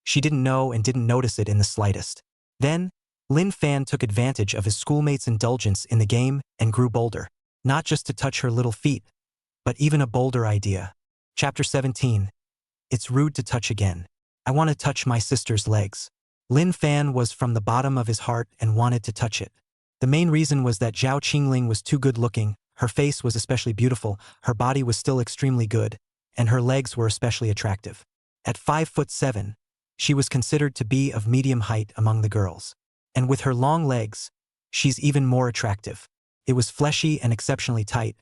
she didn't know and didn't notice it in the slightest. Then, Lin Fan took advantage of his schoolmate's indulgence in the game and grew bolder. Not just to touch her little feet, but even a bolder idea. Chapter 17. It's rude to touch again. I want to touch my sister's legs. Lin Fan was from the bottom of his heart and wanted to touch it. The main reason was that Zhao Qingling was too good looking, her face was especially beautiful, her body was still extremely good, and her legs were especially attractive. At 5'7", she was considered to be of medium height among the girls. And with her long legs, she's even more attractive. It was fleshy and exceptionally tight,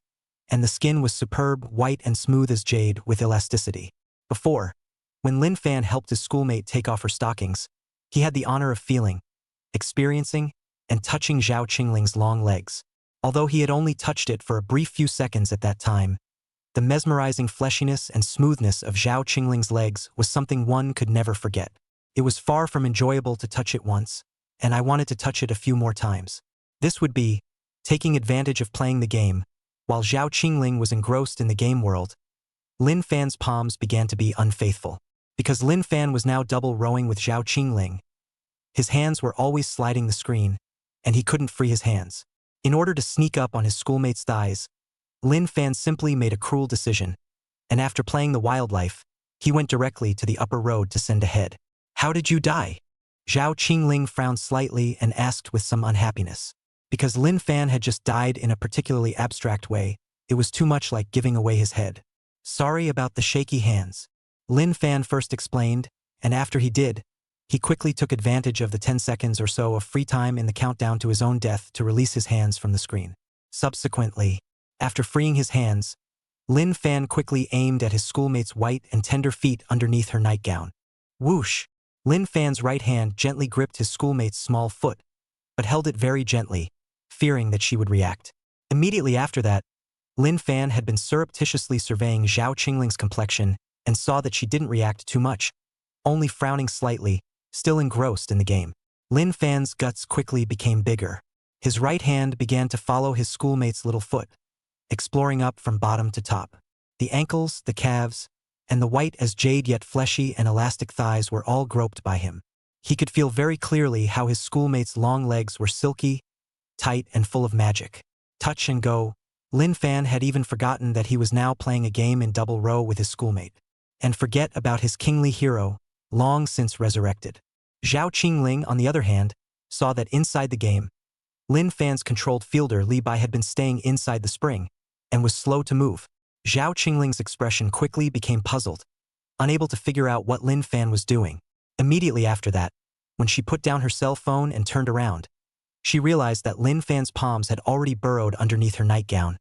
and the skin was superb, white and smooth as jade with elasticity. Before, when Lin Fan helped his schoolmate take off her stockings, he had the honor of feeling, experiencing, and touching Zhao Qingling's long legs. Although he had only touched it for a brief few seconds at that time, the mesmerizing fleshiness and smoothness of Zhao Qingling's legs was something one could never forget. It was far from enjoyable to touch it once, and I wanted to touch it a few more times. This would be taking advantage of playing the game. While Zhao Qingling was engrossed in the game world, Lin Fan's palms began to be unfaithful. Because Lin Fan was now double rowing with Zhao Qingling, his hands were always sliding the screen, and he couldn't free his hands. In order to sneak up on his schoolmate's thighs, Lin Fan simply made a cruel decision, and after playing the wildlife, he went directly to the upper road to send ahead. How did you die? Zhao Qingling frowned slightly and asked with some unhappiness. Because Lin Fan had just died in a particularly abstract way, it was too much like giving away his head. Sorry about the shaky hands. Lin Fan first explained, and after he did, he quickly took advantage of the 10 seconds or so of free time in the countdown to his own death to release his hands from the screen. Subsequently, after freeing his hands, Lin Fan quickly aimed at his schoolmate's white and tender feet underneath her nightgown. Whoosh! Lin Fan's right hand gently gripped his schoolmate's small foot, but held it very gently, fearing that she would react. Immediately after that, Lin Fan had been surreptitiously surveying Zhao Qingling's complexion and saw that she didn't react too much, only frowning slightly, still engrossed in the game. Lin Fan's guts quickly became bigger. His right hand began to follow his schoolmate's little foot, exploring up from bottom to top. The ankles, the calves, and the white as jade yet fleshy and elastic thighs were all groped by him. He could feel very clearly how his schoolmate's long legs were silky, tight, and full of magic. Touch and go. Lin Fan had even forgotten that he was now playing a game in double row with his schoolmate. And forget about his kingly hero, long since resurrected. Zhao Qingling, on the other hand, saw that inside the game, Lin Fan's controlled fielder Li Bai had been staying inside the spring, and was slow to move. Zhao Qingling's expression quickly became puzzled, unable to figure out what Lin Fan was doing. Immediately after that, when she put down her cell phone and turned around, she realized that Lin Fan's palms had already burrowed underneath her nightgown,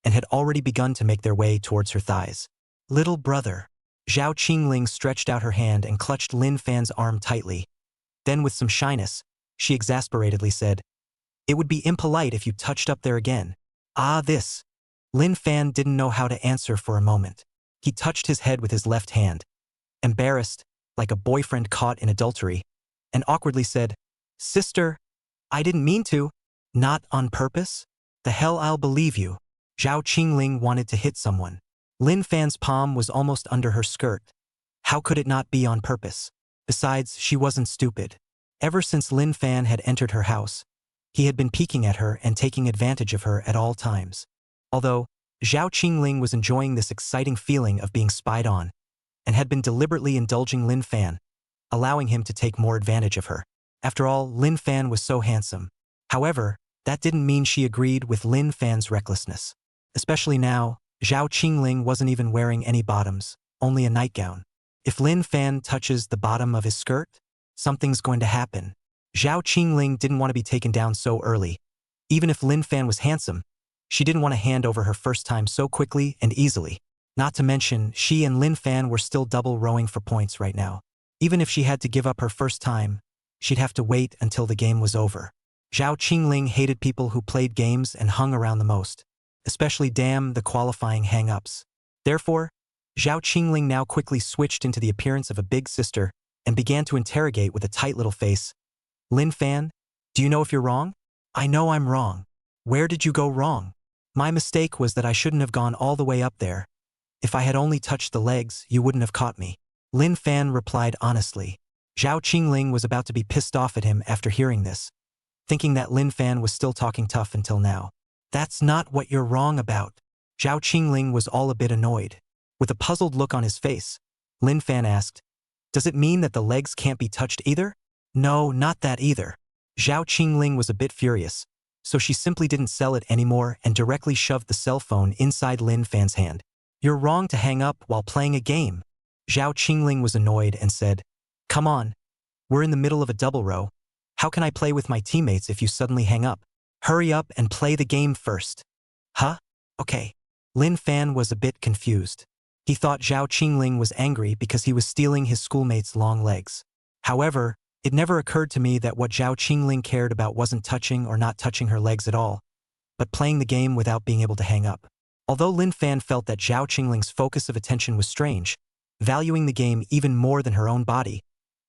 and had already begun to make their way towards her thighs. Little brother. Zhao Qingling stretched out her hand and clutched Lin Fan's arm tightly. Then with some shyness, she exasperatedly said, "It would be impolite if you touched up there again." Ah, this. Lin Fan didn't know how to answer for a moment. He touched his head with his left hand, embarrassed, like a boyfriend caught in adultery, and awkwardly said, "Sister, I didn't mean to." "Not on purpose? The hell I'll believe you." Zhao Qingling wanted to hit someone. Lin Fan's palm was almost under her skirt, How could it not be on purpose? Besides, she wasn't stupid. Ever since Lin Fan had entered her house, he had been peeking at her and taking advantage of her at all times. Although, Zhao Qingling was enjoying this exciting feeling of being spied on, and had been deliberately indulging Lin Fan, allowing him to take more advantage of her. After all, Lin Fan was so handsome. However, that didn't mean she agreed with Lin Fan's recklessness. Especially now, Zhao Qingling wasn't even wearing any bottoms, only a nightgown. If Lin Fan touches the bottom of his skirt, something's going to happen. Zhao Qingling didn't want to be taken down so early. Even if Lin Fan was handsome, she didn't want to hand over her first time so quickly and easily. Not to mention, she and Lin Fan were still double rowing for points right now. Even if she had to give up her first time, she'd have to wait until the game was over. Zhao Qingling hated people who played games and hung around the most, especially the qualifying hang-ups. Therefore, Zhao Qingling now quickly switched into the appearance of a big sister and began to interrogate with a tight little face. Lin Fan, do you know if you're wrong? I know I'm wrong. Where did you go wrong? My mistake was that I shouldn't have gone all the way up there. If I had only touched the legs, you wouldn't have caught me. Lin Fan replied honestly. Zhao Qingling was about to be pissed off at him after hearing this, thinking that Lin Fan was still talking tough until now. That's not what you're wrong about. Zhao Qingling was all a bit annoyed. With a puzzled look on his face, Lin Fan asked, does it mean that the legs can't be touched either? No, not that either. Zhao Qingling was a bit furious, so she simply didn't sell it anymore and directly shoved the cell phone inside Lin Fan's hand. You're wrong to hang up while playing a game. Zhao Qingling was annoyed and said, come on. We're in the middle of a double row. How can I play with my teammates if you suddenly hang up? Hurry up and play the game first. Huh? Okay. Lin Fan was a bit confused. He thought Zhao Qingling was angry because he was stealing his schoolmate's long legs. However, it never occurred to me that what Zhao Qingling cared about wasn't touching or not touching her legs at all, but playing the game without being able to hang up. Although Lin Fan felt that Zhao Qingling's focus of attention was strange, valuing the game even more than her own body,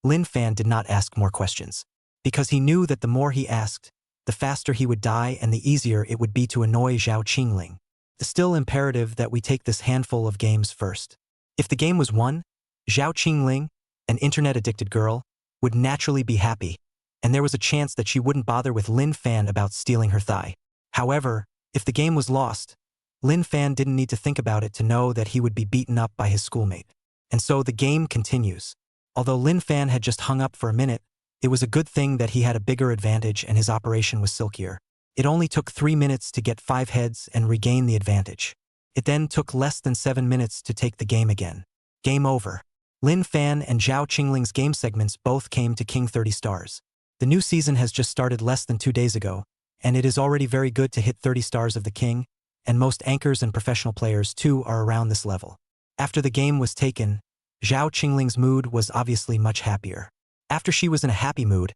Lin Fan did not ask more questions, because he knew that the more he asked, the faster he would die and the easier it would be to annoy Zhao Qingling. It's still imperative that we take this handful of games first. If the game was won, Zhao Qingling, an internet-addicted girl, would naturally be happy, and there was a chance that she wouldn't bother with Lin Fan about stealing her thigh. However, if the game was lost, Lin Fan didn't need to think about it to know that he would be beaten up by his schoolmate. And so the game continues. Although Lin Fan had just hung up for a minute, it was a good thing that he had a bigger advantage and his operation was silkier. It only took 3 minutes to get 5 heads and regain the advantage. It then took less than 7 minutes to take the game again. Game over. Lin Fan and Zhao Qingling's game segments both came to King 30 stars. The new season has just started less than 2 days ago, and it is already very good to hit 30 stars of the King, and most anchors and professional players too are around this level. After the game was taken, Zhao Qingling's mood was obviously much happier. After she was in a happy mood,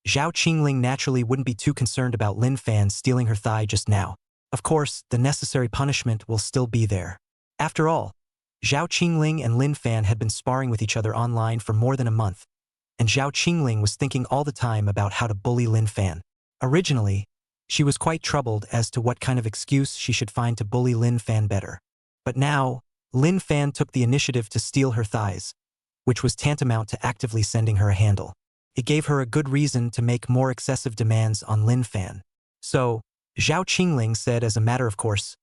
Zhao Qingling naturally wouldn't be too concerned about Lin Fan stealing her thigh just now. Of course, the necessary punishment will still be there. After all, Zhao Qingling and Lin Fan had been sparring with each other online for more than a month, and Zhao Qingling was thinking all the time about how to bully Lin Fan. Originally, she was quite troubled as to what kind of excuse she should find to bully Lin Fan better. But now, Lin Fan took the initiative to steal her thighs, which was tantamount to actively sending her a handle. It gave her a good reason to make more excessive demands on Lin Fan. So, Zhao Qingling said as a matter of course,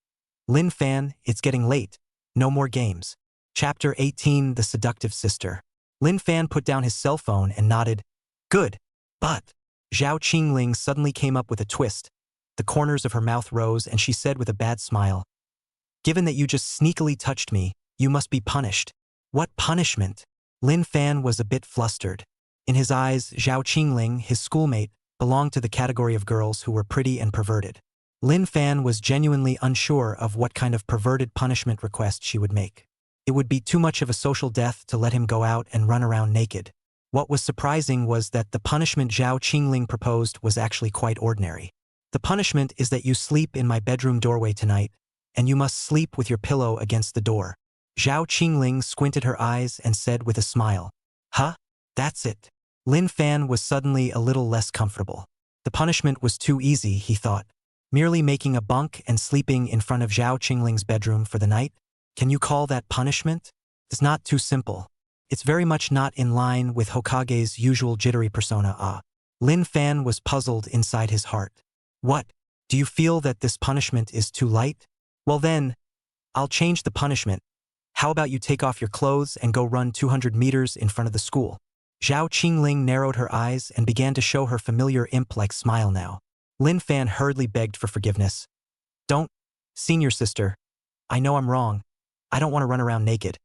Lin Fan, it's getting late. No more games. Chapter 18, The Seductive Sister. Lin Fan put down his cell phone and nodded. Good. But Zhao Qingling suddenly came up with a twist. The corners of her mouth rose and she said with a bad smile, given that you just sneakily touched me, you must be punished. What punishment? Lin Fan was a bit flustered. In his eyes, Zhao Qingling, his schoolmate, belonged to the category of girls who were pretty and perverted. Lin Fan was genuinely unsure of what kind of perverted punishment request she would make. It would be too much of a social death to let him go out and run around naked. What was surprising was that the punishment Zhao Qingling proposed was actually quite ordinary. The punishment is that you sleep in my bedroom doorway tonight, and you must sleep with your pillow against the door. Zhao Qingling squinted her eyes and said with a smile, huh? That's it. Lin Fan was suddenly a little less comfortable. The punishment was too easy, he thought. Merely making a bunk and sleeping in front of Zhao Qingling's bedroom for the night? Can you call that punishment? It's not too simple. It's very much not in line with Hokage's usual jittery persona. Lin Fan was puzzled inside his heart. What? Do you feel that this punishment is too light? Well then, I'll change the punishment. How about you take off your clothes and go run 200 meters in front of the school? Zhao Qingling narrowed her eyes and began to show her familiar imp-like smile now. Lin Fan hurriedly begged for forgiveness. Don't, senior sister. I know I'm wrong. I don't want to run around naked.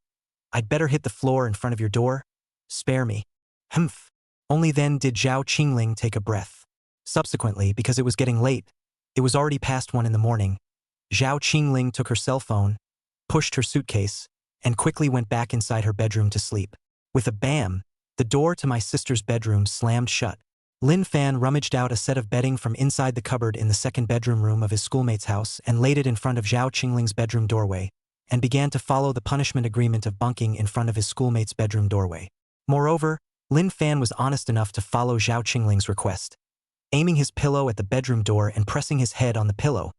I'd better hit the floor in front of your door. Spare me. Humph. Only then did Zhao Qingling take a breath. Subsequently, because it was getting late, it was already past 1 in the morning, Zhao Qingling took her cell phone, pushed her suitcase, and quickly went back inside her bedroom to sleep. With a bam, the door to my sister's bedroom slammed shut. Lin Fan rummaged out a set of bedding from inside the cupboard in the second bedroom room of his schoolmate's house and laid it in front of Zhao Qingling's bedroom doorway, and began to follow the punishment agreement of bunking in front of his schoolmate's bedroom doorway. Moreover, Lin Fan was honest enough to follow Zhao Qingling's request, aiming his pillow at the bedroom door and pressing his head on the pillow,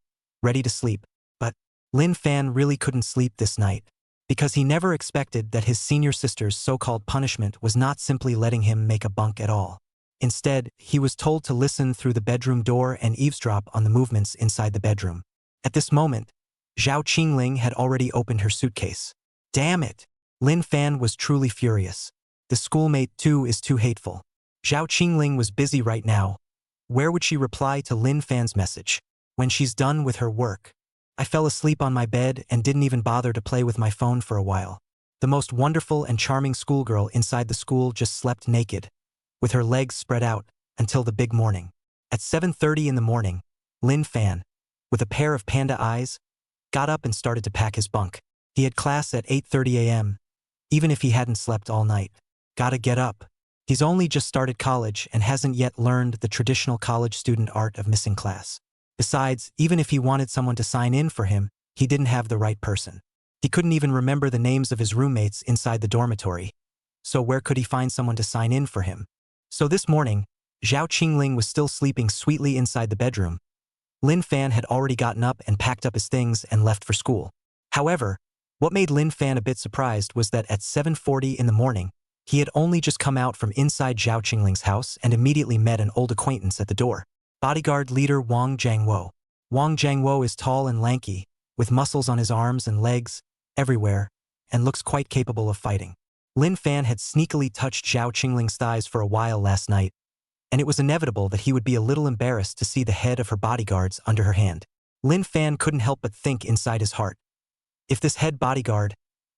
ready to sleep. But Lin Fan really couldn't sleep this night, because he never expected that his senior sister's so-called punishment was not simply letting him make a bunk at all. Instead, he was told to listen through the bedroom door and eavesdrop on the movements inside the bedroom. At this moment, Zhao Qingling had already opened her suitcase. Damn it! Lin Fan was truly furious. The schoolmate too is too hateful. Zhao Qingling was busy right now. Where would she reply to Lin Fan's message? When she's done with her work. I fell asleep on my bed and didn't even bother to play with my phone for a while. The most wonderful and charming schoolgirl inside the school just slept naked, with her legs spread out, until the big morning. At 7:30 in the morning, Lin Fan, with a pair of panda eyes, got up and started to pack his bunk. He had class at 8:30 a.m., even if he hadn't slept all night. Gotta get up. He's only just started college and hasn't yet learned the traditional college student art of missing class. Besides, even if he wanted someone to sign in for him, he didn't have the right person. He couldn't even remember the names of his roommates inside the dormitory. So where could he find someone to sign in for him? So this morning, Zhao Qingling was still sleeping sweetly inside the bedroom. Lin Fan had already gotten up and packed up his things and left for school. However, what made Lin Fan a bit surprised was that at 7:40 in the morning, he had only just come out from inside Zhao Qingling's house and immediately met an old acquaintance at the door. Bodyguard leader Wang Jiangwo. Wang Jiangwo is tall and lanky, with muscles on his arms and legs, everywhere, and looks quite capable of fighting. Lin Fan had sneakily touched Zhao Qingling's thighs for a while last night, and it was inevitable that he would be a little embarrassed to see the head of her bodyguards under her hand. Lin Fan couldn't help but think inside his heart, if this head bodyguard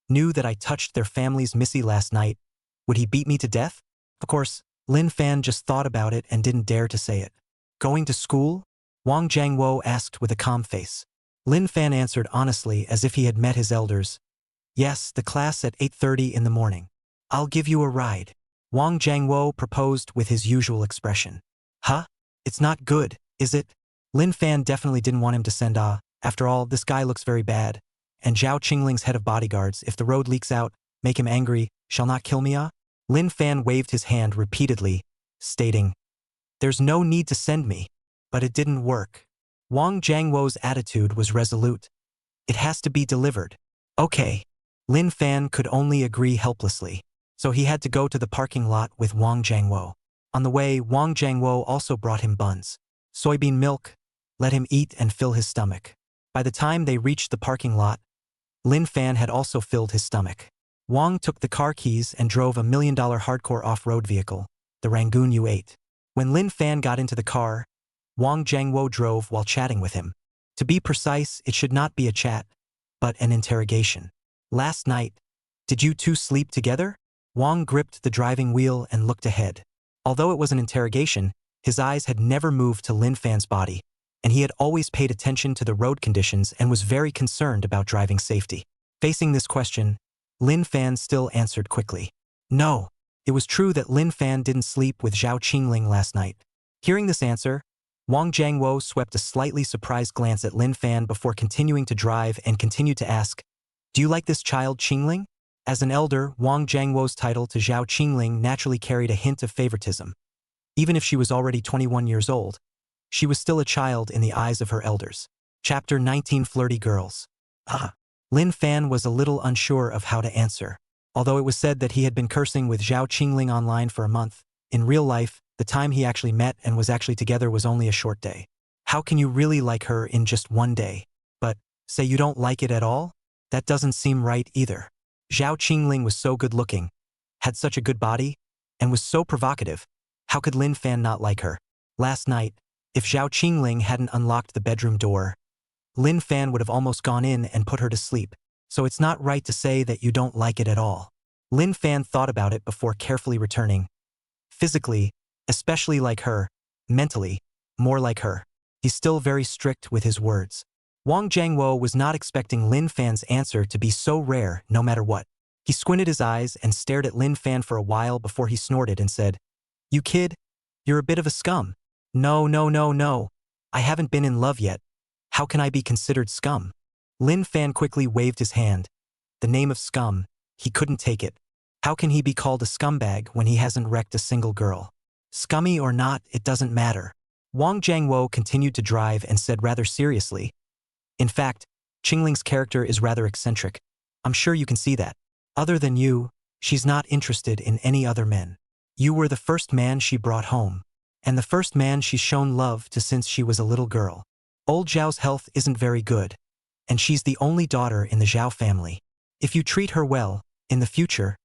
knew that I touched their family's Missy last night, would he beat me to death? Of course, Lin Fan just thought about it and didn't dare to say it. Going to school? Wang Jiangwo asked with a calm face. Lin Fan answered honestly as if he had met his elders. Yes, the class at 8:30 in the morning. I'll give you a ride. Wang Jiangwo proposed with his usual expression. Huh? It's not good, is it? Lin Fan definitely didn't want him to send after all, this guy looks very bad. And Zhao Qingling's head of bodyguards, if the road leaks out, make him angry, shall not kill me Lin Fan waved his hand repeatedly, stating, there's no need to send me. But it didn't work. Wang Jiangwo's attitude was resolute. It has to be delivered. Okay. Lin Fan could only agree helplessly. So he had to go to the parking lot with Wang Jiangwo. On the way, Wang Jiangwo also brought him buns, soybean milk, let him eat and fill his stomach. By the time they reached the parking lot, Lin Fan had also filled his stomach. Wang took the car keys and drove a $1 million hardcore off-road vehicle, the Rangoon U8. When Lin Fan got into the car, Wang Jiangwo drove while chatting with him. To be precise, it should not be a chat, but an interrogation. Last night, did you two sleep together? Wang gripped the driving wheel and looked ahead. Although it was an interrogation, his eyes had never moved to Lin Fan's body, and he had always paid attention to the road conditions and was very concerned about driving safety. Facing this question, Lin Fan still answered quickly. No. It was true that Lin Fan didn't sleep with Zhao Qingling last night. Hearing this answer, Wang Jiangwo swept a slightly surprised glance at Lin Fan before continuing to drive and continued to ask, do you like this child Qingling? As an elder, Wang Jiangwo's title to Zhao Qingling naturally carried a hint of favoritism. Even if she was already 21 years old, she was still a child in the eyes of her elders. Chapter 19 Flirty Girls. Lin Fan was a little unsure of how to answer. Although it was said that he had been cursing with Zhao Qingling online for a month, in real life, the time he actually met and was actually together was only a short day. How can you really like her in just one day? But, say you don't like it at all? That doesn't seem right either. Zhao Qingling was so good-looking, had such a good body, and was so provocative. How could Lin Fan not like her? Last night, if Zhao Qingling hadn't unlocked the bedroom door, Lin Fan would have almost gone in and put her to sleep. So it's not right to say that you don't like it at all. Lin Fan thought about it before carefully returning. Physically, especially like her, mentally, more like her. He's still very strict with his words. Wang Jiangwo was not expecting Lin Fan's answer to be so rare no matter what. He squinted his eyes and stared at Lin Fan for a while before he snorted and said, "You kid, you're a bit of a scum." "No, no, no, no. I haven't been in love yet. How can I be considered scum?" Lin Fan quickly waved his hand. The name of scum, he couldn't take it. How can he be called a scumbag when he hasn't wrecked a single girl? Scummy or not, it doesn't matter. Wang Jiangwo continued to drive and said rather seriously, "In fact, Qingling's character is rather eccentric. I'm sure you can see that. Other than you, she's not interested in any other men. You were the first man she brought home, and the first man she's shown love to since she was a little girl. Old Zhao's health isn't very good, and she's the only daughter in the Zhao family. If you treat her well, in the future,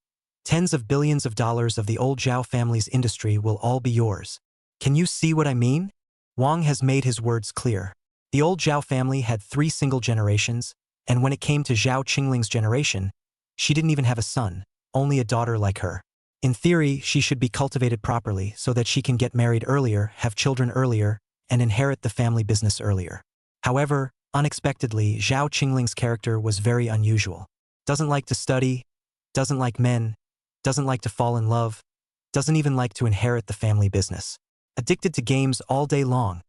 tens of billions of dollars of the old Zhao family's industry will all be yours. Can you see what I mean?" Wang has made his words clear. The old Zhao family had 3 single generations, and when it came to Zhao Qingling's generation, she didn't even have a son, only a daughter like her. In theory, she should be cultivated properly so that she can get married earlier, have children earlier, and inherit the family business earlier. However, unexpectedly, Zhao Qingling's character was very unusual. Doesn't like to study, doesn't like men, doesn't like to fall in love, doesn't even like to inherit the family business. Addicted to games all day long.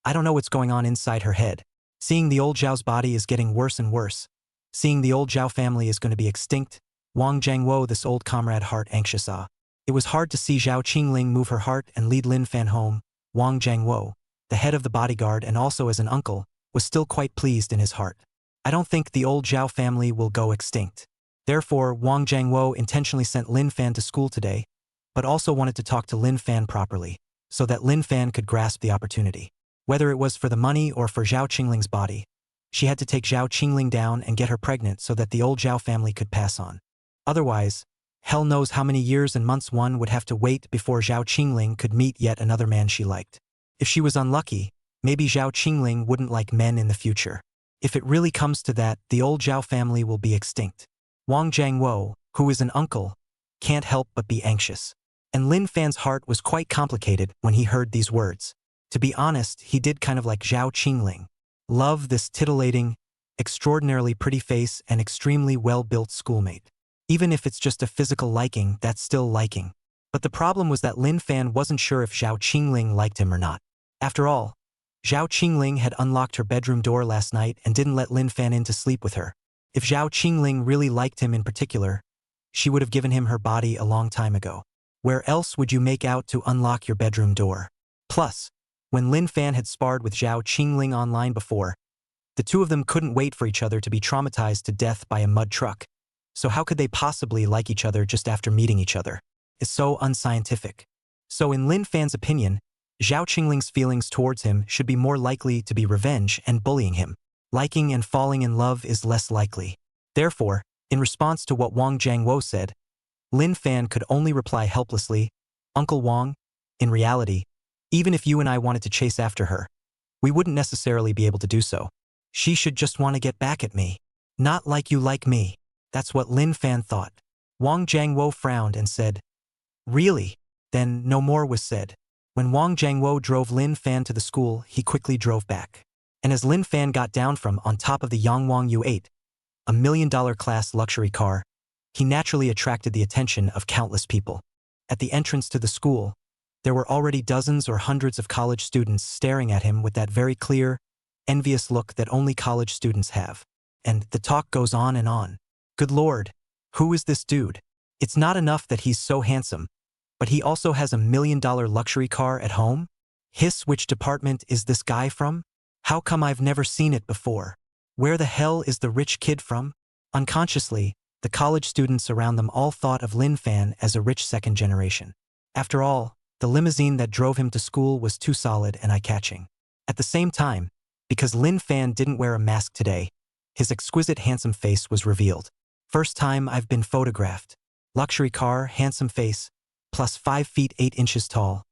I don't know what's going on inside her head. Seeing the old Zhao's body is getting worse and worse. Seeing the old Zhao family is going to be extinct. Wang Jiangwo, this old comrade, heart anxious ah. It was hard to see Zhao Qingling move her heart and lead Lin Fan home. Wang Jiangwo, the head of the bodyguard and also as an uncle, was still quite pleased in his heart. I don't think the old Zhao family will go extinct. Therefore, Wang Jiangwo intentionally sent Lin Fan to school today, but also wanted to talk to Lin Fan properly, so that Lin Fan could grasp the opportunity. Whether it was for the money or for Zhao Qingling's body, she had to take Zhao Qingling down and get her pregnant so that the old Zhao family could pass on. Otherwise, hell knows how many years and months one would have to wait before Zhao Qingling could meet yet another man she liked. If she was unlucky, maybe Zhao Qingling wouldn't like men in the future. If it really comes to that, the old Zhao family will be extinct. Wang Jiangwo, who is an uncle, can't help but be anxious. And Lin Fan's heart was quite complicated when he heard these words. To be honest, he did kind of like Zhao Qingling. Love this titillating, extraordinarily pretty face and extremely well-built schoolmate. Even if it's just a physical liking, that's still liking. But the problem was that Lin Fan wasn't sure if Zhao Qingling liked him or not. After all, Zhao Qingling had unlocked her bedroom door last night and didn't let Lin Fan in to sleep with her. If Zhao Qingling really liked him in particular, she would have given him her body a long time ago. Where else would you make out to unlock your bedroom door? Plus, when Lin Fan had sparred with Zhao Qingling online before, the two of them couldn't wait for each other to be traumatized to death by a mud truck. So how could they possibly like each other just after meeting each other? It's so unscientific. So in Lin Fan's opinion, Zhao Qingling's feelings towards him should be more likely to be revenge and bullying him. Liking and falling in love is less likely. Therefore, in response to what Wang Jiangwo said, Lin Fan could only reply helplessly, "Uncle Wang, in reality, even if you and I wanted to chase after her, we wouldn't necessarily be able to do so. She should just want to get back at me. Not like you like me." That's what Lin Fan thought. Wang Jiangwo frowned and said, "Really?" Then no more was said. When Wang Jiangwo drove Lin Fan to the school, he quickly drove back. And as Lin Fan got down from on top of the Yangwang U8, a $1 million class luxury car, he naturally attracted the attention of countless people. At the entrance to the school, there were already dozens or hundreds of college students staring at him with that very clear, envious look that only college students have. And the talk goes on and on. Good Lord, who is this dude? It's not enough that he's so handsome, but he also has a $1 million luxury car at home? Hiss, which department is this guy from? How come I've never seen it before? Where the hell is the rich kid from? Unconsciously, The college students around them all thought of Lin Fan as a rich second generation. After all, the limousine that drove him to school was too solid and eye-catching. At the same time, because Lin Fan didn't wear a mask today, his exquisite handsome face was revealed. First time I've been photographed. Luxury car, handsome face, plus 5 feet 8 inches tall.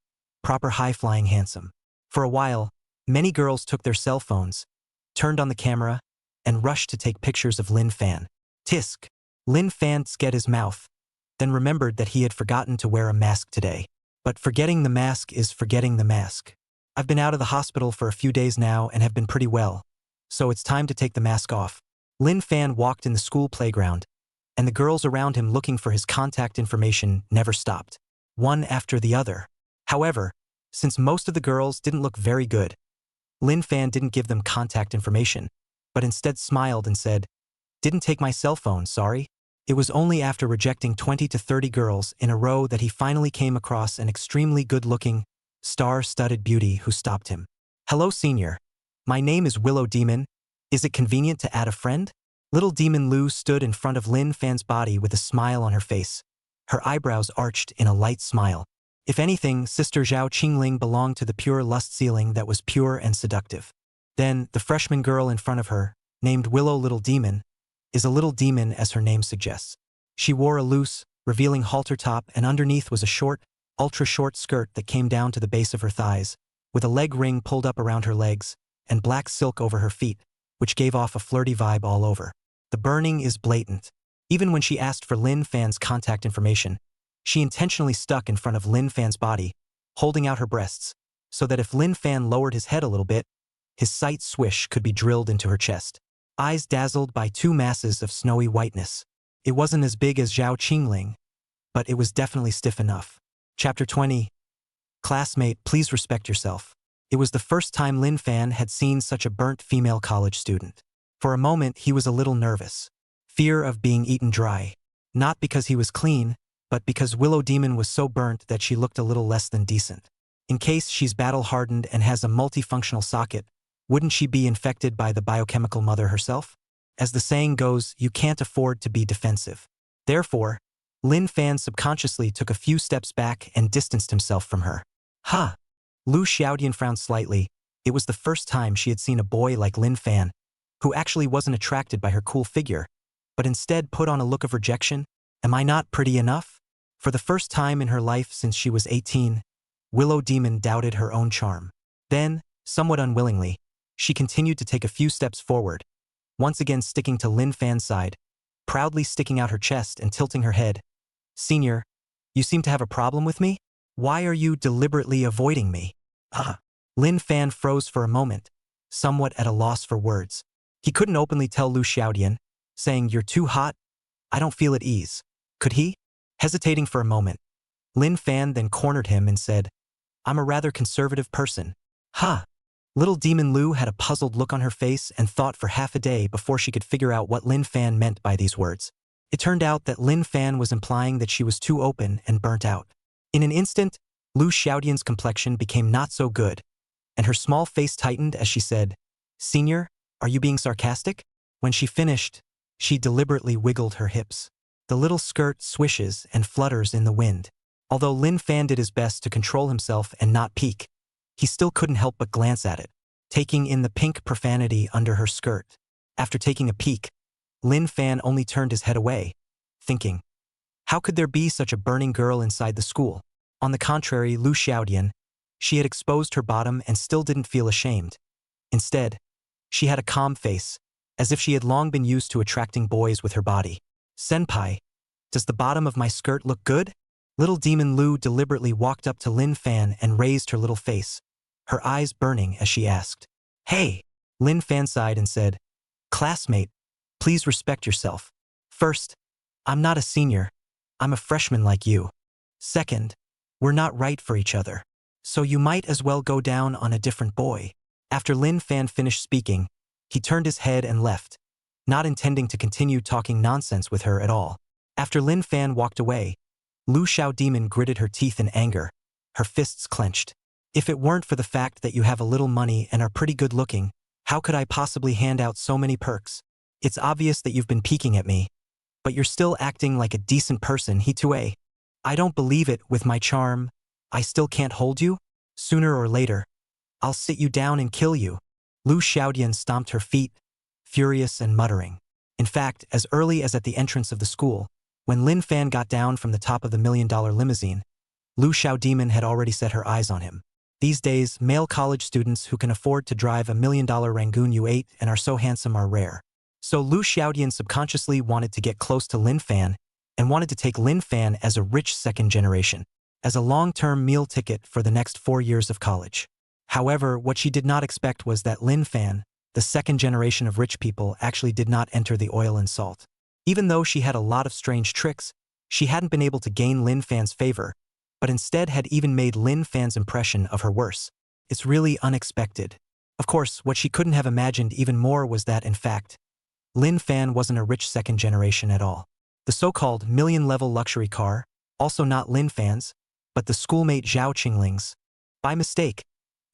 Proper high-flying handsome. For a while, many girls took their cell phones, turned on the camera, and rushed to take pictures of Lin Fan. Tisk. Lin Fan sked his mouth, then remembered that he had forgotten to wear a mask today. But forgetting the mask is forgetting the mask. I've been out of the hospital for a few days now and have been pretty well, so it's time to take the mask off. Lin Fan walked in the school playground, and the girls around him looking for his contact information never stopped, one after the other. However, since most of the girls didn't look very good, Lin Fan didn't give them contact information, but instead smiled and said, "Didn't take my cell phone, sorry." It was only after rejecting 20 to 30 girls in a row that he finally came across an extremely good-looking, star-studded beauty who stopped him. "Hello, senior. My name is Willow Demon. Is it convenient to add a friend?" Little Demon Lu stood in front of Lin Fan's body with a smile on her face. Her eyebrows arched in a light smile. If anything, Sister Zhao Qingling belonged to the pure lust ceiling that was pure and seductive. Then, the freshman girl in front of her, named Willow Little Demon, is a little demon as her name suggests. She wore a loose, revealing halter top, and underneath was a short, ultra-short skirt that came down to the base of her thighs, with a leg ring pulled up around her legs, and black silk over her feet, which gave off a flirty vibe all over. The burning is blatant. Even when she asked for Lin Fan's contact information, she intentionally stuck in front of Lin Fan's body, holding out her breasts, so that if Lin Fan lowered his head a little bit, his sight swish could be drilled into her chest. Eyes dazzled by 2 masses of snowy whiteness. It wasn't as big as Zhao Qingling, but it was definitely stiff enough. Chapter 20. Classmate, please respect yourself. It was the first time Lin Fan had seen such a burnt female college student. For a moment, he was a little nervous. Fear of being eaten dry. Not because he was clean, but because Willow Demon was so burnt that she looked a little less than decent. In case she's battle-hardened and has a multifunctional socket, wouldn't she be infected by the biochemical mother herself? As the saying goes, you can't afford to be defensive. Therefore, Lin Fan subconsciously took a few steps back and distanced himself from her. Ha! Lu Xiaodian frowned slightly. It was the first time she had seen a boy like Lin Fan, who actually wasn't attracted by her cool figure, but instead put on a look of rejection. Am I not pretty enough? For the first time in her life since she was 18, Willow Demon doubted her own charm. Then, somewhat unwillingly, she continued to take a few steps forward, once again sticking to Lin Fan's side, proudly sticking out her chest and tilting her head. "Senior, you seem to have a problem with me? Why are you deliberately avoiding me?" Lin Fan froze for a moment, somewhat at a loss for words. He couldn't openly tell Lu Xiaodian, saying, "You're too hot. I don't feel at ease." Could he? Hesitating for a moment, Lin Fan then cornered him and said, "I'm a rather conservative person." Ha! Little Demon Lu had a puzzled look on her face and thought for half a day before she could figure out what Lin Fan meant by these words. It turned out that Lin Fan was implying that she was too open and burnt out. In an instant, Lu Xiaodian's complexion became not so good, and her small face tightened as she said, "Senior, are you being sarcastic?" When she finished, she deliberately wiggled her hips. The little skirt swishes and flutters in the wind. Although Lin Fan did his best to control himself and not peek, he still couldn't help but glance at it, taking in the pink profanity under her skirt. After taking a peek, Lin Fan only turned his head away, thinking, how could there be such a burning girl inside the school? On the contrary, Lu Xiaodian, she had exposed her bottom and still didn't feel ashamed. Instead, she had a calm face, as if she had long been used to attracting boys with her body. "Senpai, does the bottom of my skirt look good?" Little Demon Lu deliberately walked up to Lin Fan and raised her little face, her eyes burning as she asked. "Hey!" Lin Fan sighed and said, "Classmate, please respect yourself. First, I'm not a senior. I'm a freshman like you. Second, we're not right for each other. So you might as well go down on a different boy." After Lin Fan finished speaking, he turned his head and left, not intending to continue talking nonsense with her at all. After Lin Fan walked away, Lu Xiao Demon gritted her teeth in anger, her fists clenched. "If it weren't for the fact that you have a little money and are pretty good looking, how could I possibly hand out so many perks? It's obvious that you've been peeking at me, but you're still acting like a decent person, he too. I don't believe it. With my charm, I still can't hold you? Sooner or later, I'll sit you down and kill you. Lu Xiaodian stomped her feet, furious and muttering. In fact, as early as at the entrance of the school, when Lin Fan got down from the top of the $1 million limousine, Lu Xiaodemon had already set her eyes on him. These days, male college students who can afford to drive a $1 million Rangoon U8 and are so handsome are rare. So Lu Xiaodian subconsciously wanted to get close to Lin Fan and wanted to take Lin Fan as a rich second generation, as a long-term meal ticket for the next 4 years of college. However, what she did not expect was that Lin Fan, the second generation of rich people, actually did not enter the oil and salt. Even though she had a lot of strange tricks, she hadn't been able to gain Lin Fan's favor, but instead had even made Lin Fan's impression of her worse. It's really unexpected. Of course, what she couldn't have imagined even more was that, in fact, Lin Fan wasn't a rich second generation at all. The so-called million-level luxury car, also not Lin Fan's, but the schoolmate Zhao Qingling's. By mistake,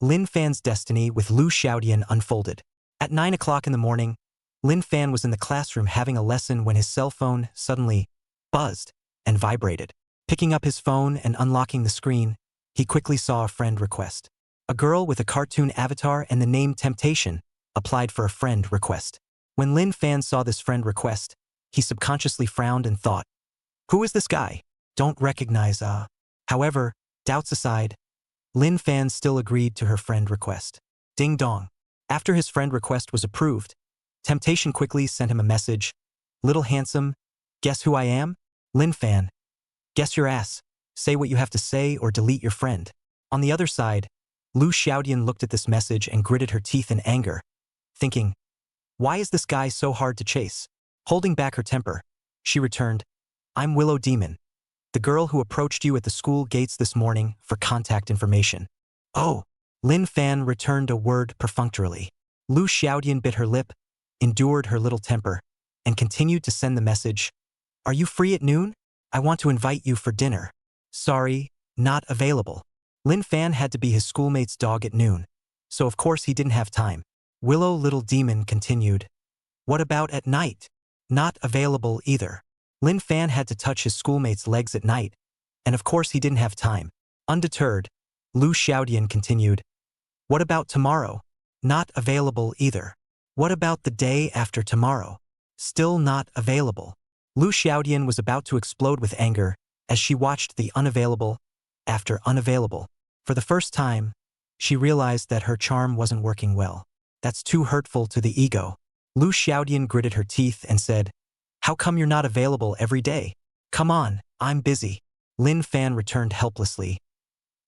Lin Fan's destiny with Lu Xiaodian unfolded. At 9 o'clock in the morning, Lin Fan was in the classroom having a lesson when his cell phone suddenly buzzed and vibrated. Picking up his phone and unlocking the screen, he quickly saw a friend request. A girl with a cartoon avatar and the name Temptation applied for a friend request. When Lin Fan saw this friend request, he subconsciously frowned and thought, "Who is this guy? Don't recognize, However, doubts aside, Lin Fan still agreed to her friend request. Ding dong. After his friend request was approved, Temptation quickly sent him a message. "Little handsome, guess who I am? Lin Fan. Guess your ass. Say what you have to say or delete your friend." On the other side, Lu Xiaodian looked at this message and gritted her teeth in anger, thinking, "Why is this guy so hard to chase?" Holding back her temper, she returned, "I'm Willow Demon, the girl who approached you at the school gates this morning for contact information." "Oh." Lin Fan returned a word perfunctorily. Lu Xiaodian bit her lip, endured her little temper, and continued to send the message, "Are you free at noon? I want to invite you for dinner." "Sorry, not available." Lin Fan had to be his schoolmate's dog at noon, so of course he didn't have time. Willow Little Demon continued, "What about at night?" "Not available either." Lin Fan had to touch his schoolmate's legs at night, and of course he didn't have time. Undeterred, Lu Xiaodian continued, "What about tomorrow?" "Not available either." "What about the day after tomorrow?" "Still not available." Lu Xiaodian was about to explode with anger as she watched the unavailable after unavailable. For the first time, she realized that her charm wasn't working well. That's too hurtful to the ego. Lu Xiaodian gritted her teeth and said, "How come you're not available every day?" "Come on, I'm busy." Lin Fan returned helplessly.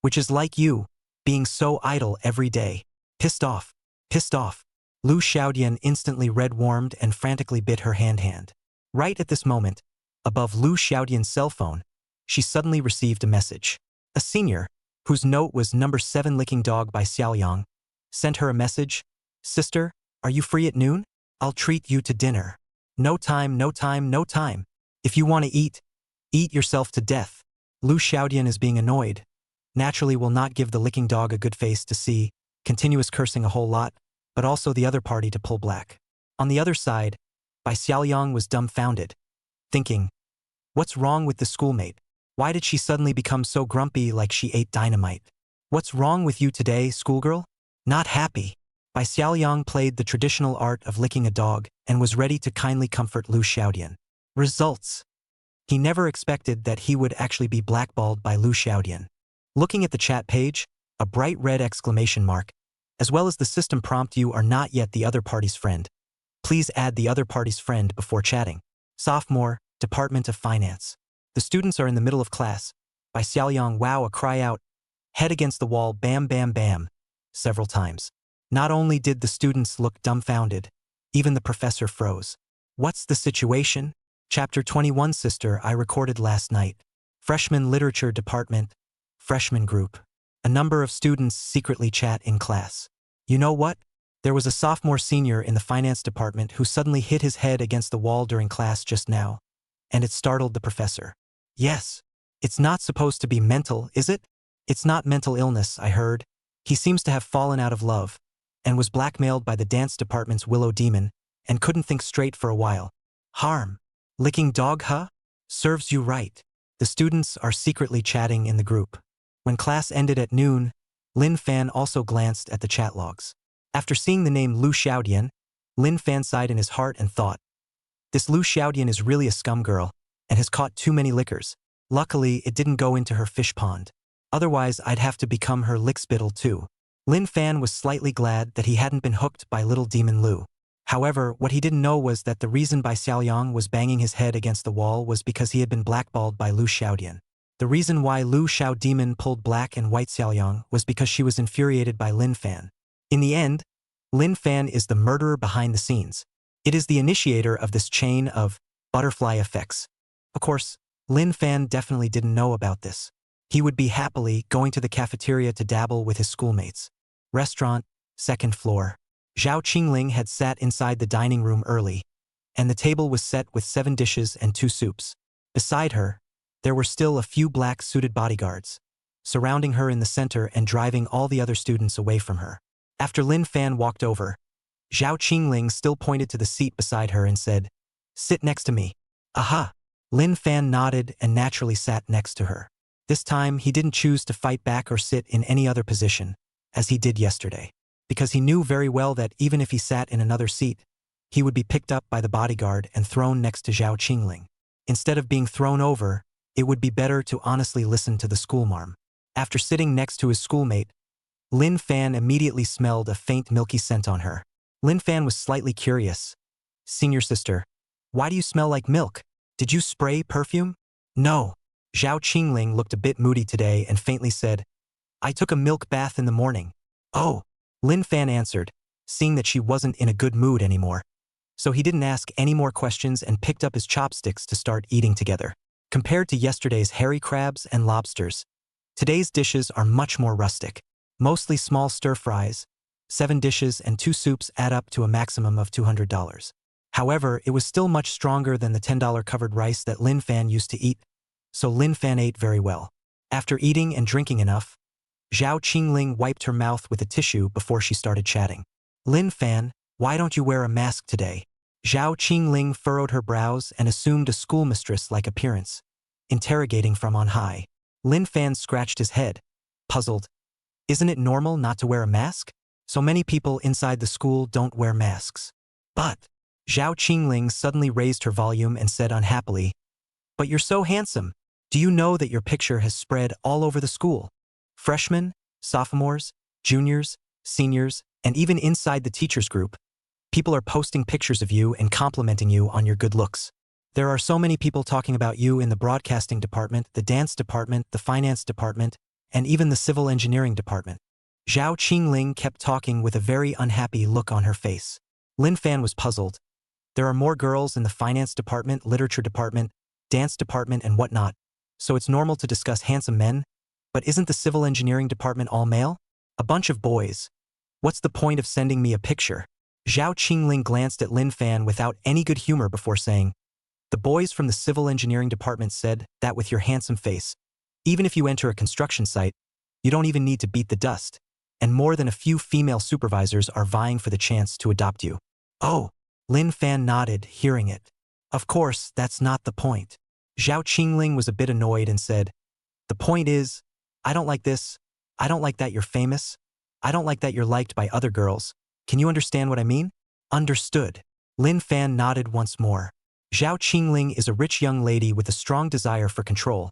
"Which is like you, being so idle every day." Pissed off. Pissed off. Lu Xiaodian instantly red-warmed and frantically bit her hand. Right at this moment, above Lu Xiaodian's cell phone, she suddenly received a message. A senior, whose note was number 7 Licking Dog by Xiaoyang, sent her a message. "Sister, are you free at noon? I'll treat you to dinner." "No time, no time, no time. If you want to eat, eat yourself to death." Lu Xiaodian is being annoyed. Naturally will not give the licking dog a good face to see, continuous cursing a whole lot, but also the other party to pull black. On the other side, Bai Xiaoyang was dumbfounded, thinking, "What's wrong with the schoolmate? Why did she suddenly become so grumpy like she ate dynamite? What's wrong with you today, schoolgirl? Not happy?" Bai Xiaoyang played the traditional art of licking a dog and was ready to kindly comfort Lu Xiaodian. Results. He never expected that he would actually be blackballed by Lu Xiaodian. Looking at the chat page, a bright red exclamation mark, as well as the system prompt, "You are not yet the other party's friend. Please add the other party's friend before chatting." Sophomore, Department of Finance. The students are in the middle of class. By Xiaoyang, wow, a cry out, head against the wall, bam bam bam, several times. Not only did the students look dumbfounded, even the professor froze. "What's the situation?" Chapter 21 Sister, I recorded last night. Freshman Literature Department, Freshman Group. A number of students secretly chat in class. "You know what? There was a sophomore senior in the finance department who suddenly hit his head against the wall during class just now, and it startled the professor." "Yes. It's not supposed to be mental, is it?" "It's not mental illness, I heard. He seems to have fallen out of love, and was blackmailed by the dance department's Willow Demon, and couldn't think straight for a while." "Harm. Licking dog, huh? Serves you right. The students are secretly chatting in the group. When class ended at noon, Lin Fan also glanced at the chat logs. After seeing the name Lu Xiaodian, Lin Fan sighed in his heart and thought, this Lu Xiaodian is really a scum girl and has caught too many lickers. Luckily, it didn't go into her fish pond. Otherwise, I'd have to become her lickspittle too. Lin Fan was slightly glad that he hadn't been hooked by little demon Lu. However, what he didn't know was that the reason Bai Xiaoyang was banging his head against the wall was because he had been blackballed by Lu Xiaodian. The reason why Lu Xiao Demon pulled black and white Xiaoyang was because she was infuriated by Lin Fan. In the end, Lin Fan is the murderer behind the scenes. It is the initiator of this chain of butterfly effects. Of course, Lin Fan definitely didn't know about this. He would be happily going to the cafeteria to dabble with his schoolmates. Restaurant, second floor. Zhao Qingling had sat inside the dining room early, and the table was set with 7 dishes and 2 soups. Beside her, there were still a few black-suited bodyguards, surrounding her in the center and driving all the other students away from her. After Lin Fan walked over, Zhao Qingling still pointed to the seat beside her and said, "Sit next to me." Aha! Lin Fan nodded and naturally sat next to her. This time, he didn't choose to fight back or sit in any other position, as he did yesterday, because he knew very well that even if he sat in another seat, he would be picked up by the bodyguard and thrown next to Zhao Qingling. Instead of being thrown over, it would be better to honestly listen to the schoolmarm. After sitting next to his schoolmate, Lin Fan immediately smelled a faint milky scent on her. Lin Fan was slightly curious. "Senior sister, why do you smell like milk? Did you spray perfume?" "No." Zhao Qingling looked a bit moody today and faintly said, "I took a milk bath in the morning." "Oh," Lin Fan answered, seeing that she wasn't in a good mood anymore. So he didn't ask any more questions and picked up his chopsticks to start eating together. Compared to yesterday's hairy crabs and lobsters, today's dishes are much more rustic. Mostly small stir-fries. 7 dishes and 2 soups add up to a maximum of $200. However, it was still much stronger than the $10 covered rice that Lin Fan used to eat, so Lin Fan ate very well. After eating and drinking enough, Zhao Qingling wiped her mouth with a tissue before she started chatting. "Lin Fan, why don't you wear a mask today?" Zhao Qingling furrowed her brows and assumed a schoolmistress-like appearance, interrogating from on high. Lin Fan scratched his head, puzzled. "Isn't it normal not to wear a mask? So many people inside the school don't wear masks." "But," Zhao Qingling suddenly raised her volume and said unhappily, "but you're so handsome. Do you know that your picture has spread all over the school? Freshmen, sophomores, juniors, seniors, and even inside the teachers group, people are posting pictures of you and complimenting you on your good looks. There are so many people talking about you in the broadcasting department, the dance department, the finance department, and even the civil engineering department." Zhao Qingling kept talking with a very unhappy look on her face. Lin Fan was puzzled. There are more girls in the finance department, literature department, dance department, and whatnot, so it's normal to discuss handsome men, but isn't the civil engineering department all male? A bunch of boys. What's the point of sending me a picture? Zhao Qingling glanced at Lin Fan without any good humor before saying, "The boys from the civil engineering department said that with your handsome face, even if you enter a construction site, you don't even need to beat the dust, and more than a few female supervisors are vying for the chance to adopt you." "Oh," Lin Fan nodded, hearing it. "Of course, that's not the point." Zhao Qingling was a bit annoyed and said, "The point is, I don't like this, I don't like that you're famous, I don't like that you're liked by other girls. Can you understand what I mean?" "Understood." Lin Fan nodded once more. Zhao Qingling is a rich young lady with a strong desire for control,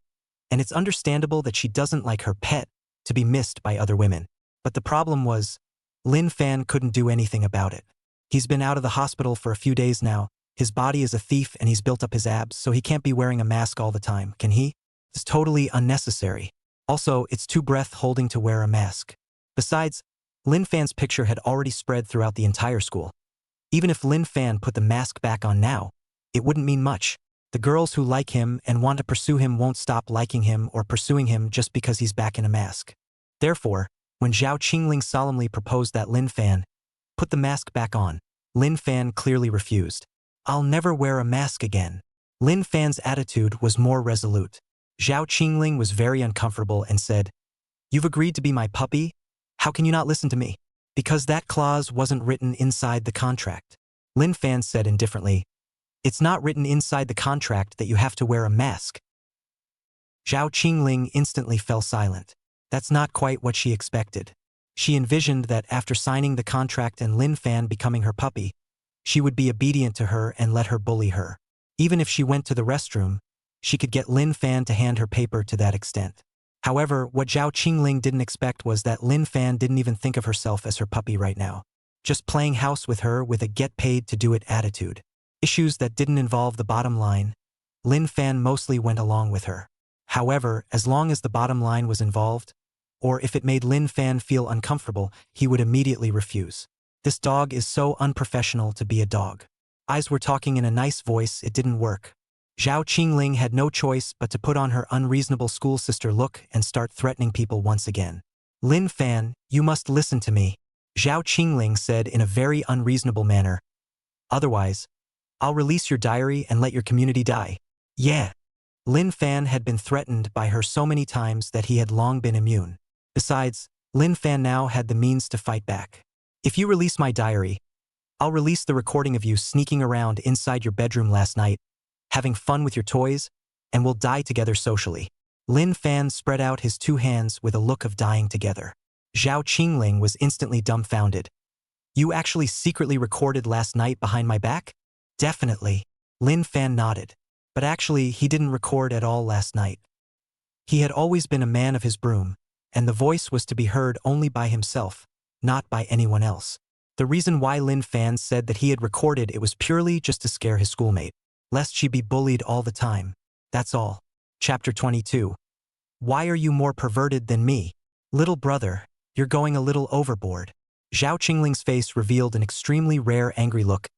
and it's understandable that she doesn't like her pet to be missed by other women. But the problem was, Lin Fan couldn't do anything about it. He's been out of the hospital for a few days now. His body is a thief and he's built up his abs, so he can't be wearing a mask all the time, can he? It's totally unnecessary. Also, it's too breath-holding to wear a mask. Besides, Lin Fan's picture had already spread throughout the entire school. Even if Lin Fan put the mask back on now, it wouldn't mean much. The girls who like him and want to pursue him won't stop liking him or pursuing him just because he's back in a mask. Therefore, when Zhao Qingling solemnly proposed that Lin Fan put the mask back on, Lin Fan clearly refused. "I'll never wear a mask again." Lin Fan's attitude was more resolute. Zhao Qingling was very uncomfortable and said, "You've agreed to be my puppy? How can you not listen to me?" "Because that clause wasn't written inside the contract." Lin Fan said indifferently, It's not written inside the contract that you have to wear a mask. Zhao Qingling instantly fell silent. That's not quite what she expected. She envisioned that after signing the contract and Lin Fan becoming her puppy, she would be obedient to her and let her bully her. Even if she went to the restroom, she could get Lin Fan to hand her paper to that extent. However, what Zhao Qingling didn't expect was that Lin Fan didn't even think of herself as her puppy right now. Just playing house with her with a get-paid-to-do-it attitude. Issues that didn't involve the bottom line, Lin Fan mostly went along with her. However, as long as the bottom line was involved, or if it made Lin Fan feel uncomfortable, he would immediately refuse. This dog is so unprofessional to be a dog. Eyes were talking in a nice voice, it didn't work. Zhao Qingling had no choice but to put on her unreasonable school sister look and start threatening people once again. Lin Fan, you must listen to me, Zhao Qingling said in a very unreasonable manner. Otherwise, I'll release your diary and let your community die. Yeah. Lin Fan had been threatened by her so many times that he had long been immune. Besides, Lin Fan now had the means to fight back. If you release my diary, I'll release the recording of you sneaking around inside your bedroom last night, having fun with your toys, and we'll die together socially. Lin Fan spread out his two hands with a look of dying together. Zhao Qingling was instantly dumbfounded. You actually secretly recorded last night behind my back? Definitely. Lin Fan nodded. But actually, he didn't record at all last night. He had always been a man of his broom, and the voice was to be heard only by himself, not by anyone else. The reason why Lin Fan said that he had recorded it was purely just to scare his schoolmate, lest she be bullied all the time. That's all. Chapter 22. Why are you more perverted than me? Little brother, you're going a little overboard. Zhao Qingling's face revealed an extremely rare angry look,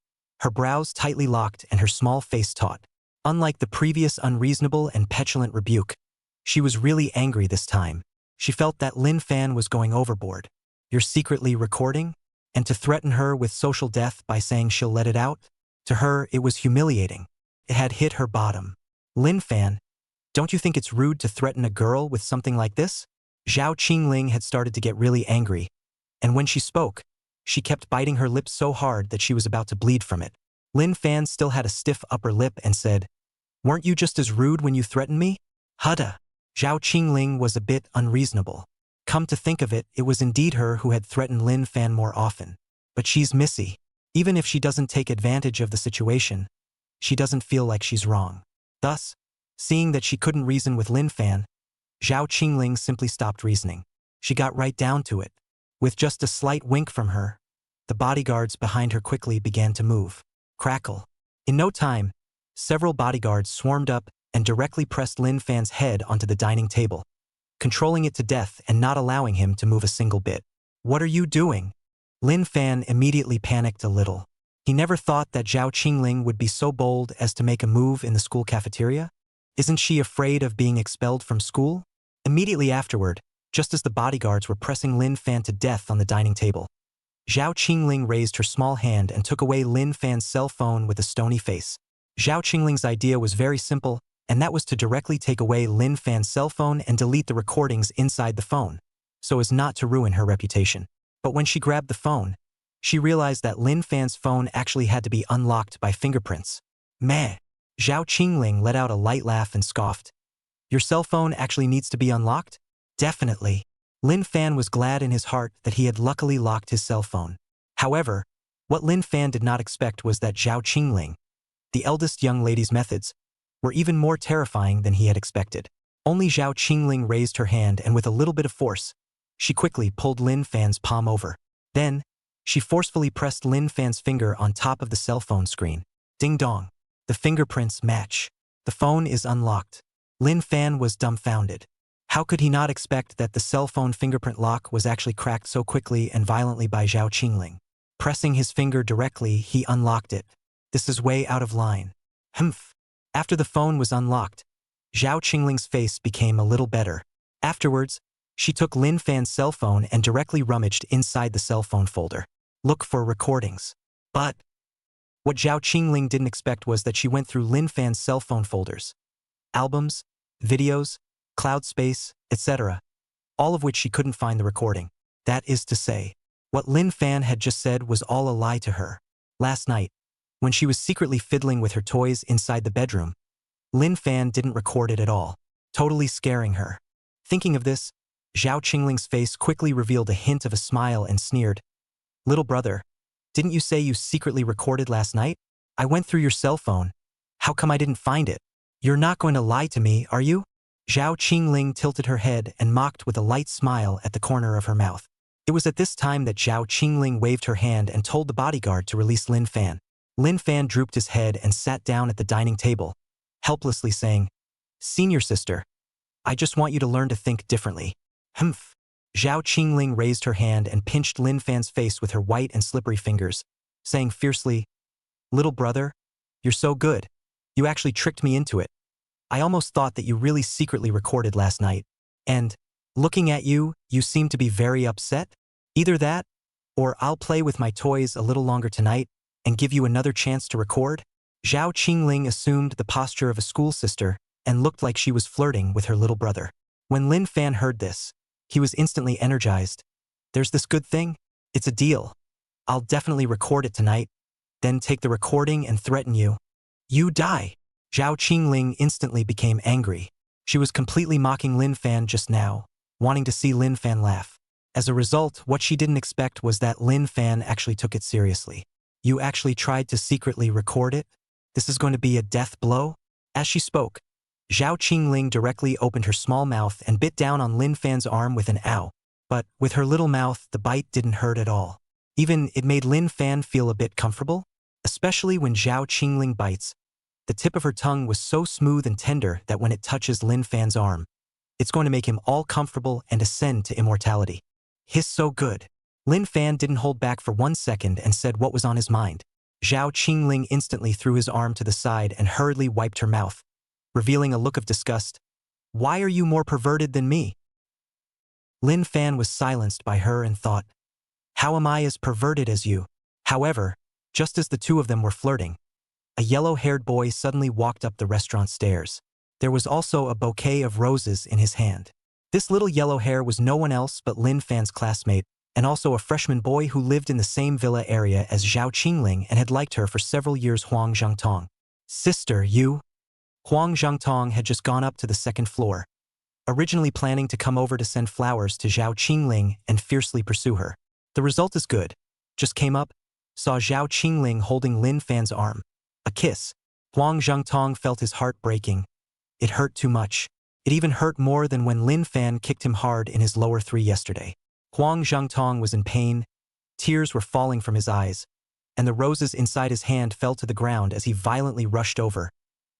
her brows tightly locked and her small face taut. Unlike the previous unreasonable and petulant rebuke, she was really angry this time. She felt that Lin Fan was going overboard. You're secretly recording? And to threaten her with social death by saying she'll let it out? To her, it was humiliating. It had hit her bottom. Lin Fan, don't you think it's rude to threaten a girl with something like this? Zhao Qingling had started to get really angry, and when she spoke, she kept biting her lip so hard that she was about to bleed from it. Lin Fan still had a stiff upper lip and said, weren't you just as rude when you threatened me? Hudda. Zhao Qingling was a bit unreasonable. Come to think of it, it was indeed her who had threatened Lin Fan more often. But she's Missy. Even if she doesn't take advantage of the situation, she doesn't feel like she's wrong. Thus, seeing that she couldn't reason with Lin Fan, Zhao Qingling simply stopped reasoning. She got right down to it. With just a slight wink from her, the bodyguards behind her quickly began to move. Crackle. In no time, several bodyguards swarmed up and directly pressed Lin Fan's head onto the dining table, controlling it to death and not allowing him to move a single bit. What are you doing? Lin Fan immediately panicked a little. He never thought that Zhao Qingling would be so bold as to make a move in the school cafeteria. Isn't she afraid of being expelled from school? Immediately afterward, just as the bodyguards were pressing Lin Fan to death on the dining table, Zhao Qingling raised her small hand and took away Lin Fan's cell phone with a stony face. Zhao Qingling's idea was very simple, and that was to directly take away Lin Fan's cell phone and delete the recordings inside the phone, so as not to ruin her reputation. But when she grabbed the phone, she realized that Lin Fan's phone actually had to be unlocked by fingerprints. Meh. Zhao Qingling let out a light laugh and scoffed. Your cell phone actually needs to be unlocked? Definitely. Lin Fan was glad in his heart that he had luckily locked his cell phone. However, what Lin Fan did not expect was that Zhao Qingling, the eldest young lady's methods, were even more terrifying than he had expected. Only Zhao Qingling raised her hand and with a little bit of force, she quickly pulled Lin Fan's palm over. Then, she forcefully pressed Lin Fan's finger on top of the cell phone screen. Ding dong. The fingerprints match. The phone is unlocked. Lin Fan was dumbfounded. How could he not expect that the cell phone fingerprint lock was actually cracked so quickly and violently by Zhao Qingling? Pressing his finger directly, he unlocked it. This is way out of line. Humph. After the phone was unlocked, Zhao Qingling's face became a little better. Afterwards, she took Lin Fan's cell phone and directly rummaged inside the cell phone folder. Look for recordings. But what Zhao Qingling didn't expect was that she went through Lin Fan's cell phone folders, albums, videos, cloud space, etc., all of which she couldn't find the recording. That is to say, what Lin Fan had just said was all a lie to her. Last night, when she was secretly fiddling with her toys inside the bedroom. Lin Fan didn't record it at all, totally scaring her. Thinking of this, Zhao Qingling's face quickly revealed a hint of a smile and sneered. "Little brother, didn't you say you secretly recorded last night? I went through your cell phone. How come I didn't find it? You're not going to lie to me, are you?" Zhao Qingling tilted her head and mocked with a light smile at the corner of her mouth. It was at this time that Zhao Qingling waved her hand and told the bodyguard to release Lin Fan. Lin Fan drooped his head and sat down at the dining table, helplessly saying, "Senior sister, I just want you to learn to think differently." Humph. Zhao Qingling raised her hand and pinched Lin Fan's face with her white and slippery fingers, saying fiercely, "Little brother, you're so good. You actually tricked me into it. I almost thought that you really secretly recorded last night. And, looking at you, you seem to be very upset. Either that, or I'll play with my toys a little longer tonight and give you another chance to record." Zhao Qingling assumed the posture of a school sister and looked like she was flirting with her little brother. When Lin Fan heard this, he was instantly energized. "There's this good thing. It's a deal. I'll definitely record it tonight, then take the recording and threaten you. You die." Zhao Qingling instantly became angry. She was completely mocking Lin Fan just now, wanting to see Lin Fan laugh. As a result, what she didn't expect was that Lin Fan actually took it seriously. "You actually tried to secretly record it? This is going to be a death blow?" As she spoke, Zhao Qingling directly opened her small mouth and bit down on Lin Fan's arm with an ow. But with her little mouth, the bite didn't hurt at all. Even it made Lin Fan feel a bit comfortable, especially when Zhao Qingling bites. The tip of her tongue was so smooth and tender that when it touches Lin Fan's arm, it's going to make him all comfortable and ascend to immortality. Hiss so good. Lin Fan didn't hold back for 1 second and said what was on his mind. Zhao Qingling instantly threw his arm to the side and hurriedly wiped her mouth, revealing a look of disgust. "Why are you more perverted than me?" Lin Fan was silenced by her and thought, "How am I as perverted as you?" However, just as the two of them were flirting, a yellow-haired boy suddenly walked up the restaurant stairs. There was also a bouquet of roses in his hand. This little yellow hair was no one else but Lin Fan's classmate, and also a freshman boy who lived in the same villa area as Zhao Qingling and had liked her for several years. Huang Zhangtong. "Sister, you?" Huang Zhangtong had just gone up to the second floor, originally planning to come over to send flowers to Zhao Qingling and fiercely pursue her. The result is good. Just came up, saw Zhao Qingling holding Lin Fan's arm. A kiss. Huang Zhangtong felt his heart breaking. It hurt too much. It even hurt more than when Lin Fan kicked him hard in his lower three yesterday. Huang Zhangtong was in pain. Tears were falling from his eyes, and the roses inside his hand fell to the ground as he violently rushed over,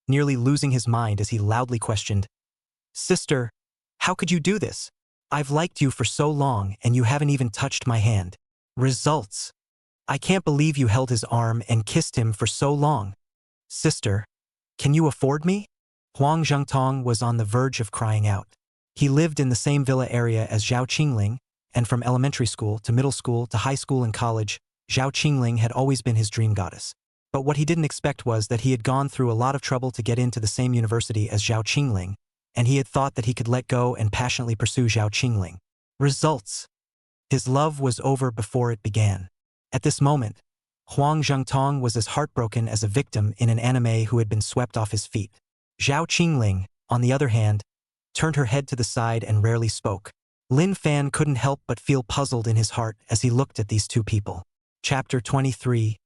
nearly losing his mind as he loudly questioned, "Sister, how could you do this? I've liked you for so long and you haven't even touched my hand. Results. I can't believe you held his arm and kissed him for so long. Sister, can you afford me?" Huang Zhangtong was on the verge of crying out. He lived in the same villa area as Zhao Qingling, and from elementary school to middle school to high school and college, Zhao Qingling had always been his dream goddess. But what he didn't expect was that he had gone through a lot of trouble to get into the same university as Zhao Qingling, and he had thought that he could let go and passionately pursue Zhao Qingling. Results. His love was over before it began. At this moment, Huang Zhangtong was as heartbroken as a victim in an anime who had been swept off his feet. Zhao Qingling, on the other hand, turned her head to the side and rarely spoke. Lin Fan couldn't help but feel puzzled in his heart as he looked at these two people. Chapter 23.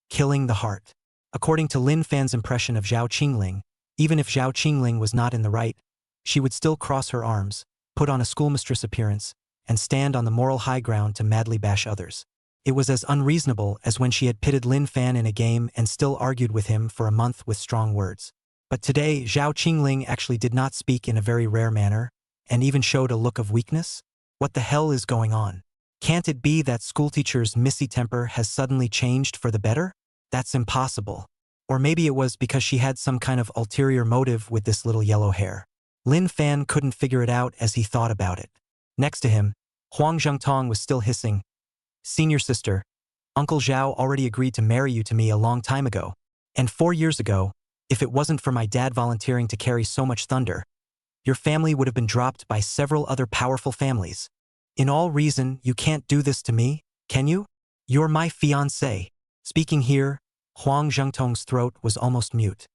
Killing the Heart. According to Lin Fan's impression of Zhao Qingling, even if Zhao Qingling was not in the right, she would still cross her arms, put on a schoolmistress appearance, and stand on the moral high ground to madly bash others. It was as unreasonable as when she had pitted Lin Fan in a game and still argued with him for a month with strong words. But today, Zhao Qingling actually did not speak in a very rare manner, and even showed a look of weakness. What the hell is going on? Can't it be that schoolteacher's missy temper has suddenly changed for the better? That's impossible. Or maybe it was because she had some kind of ulterior motive with this little yellow hair. Lin Fan couldn't figure it out as he thought about it. Next to him, Huang Zhangtong was still hissing, "Senior sister, Uncle Zhao already agreed to marry you to me a long time ago. And 4 years ago, if it wasn't for my dad volunteering to carry so much thunder, your family would have been dropped by several other powerful families. In all reason, you can't do this to me, can you? You're my fiancé." Speaking here, Huang Zhengtong's throat was almost mute.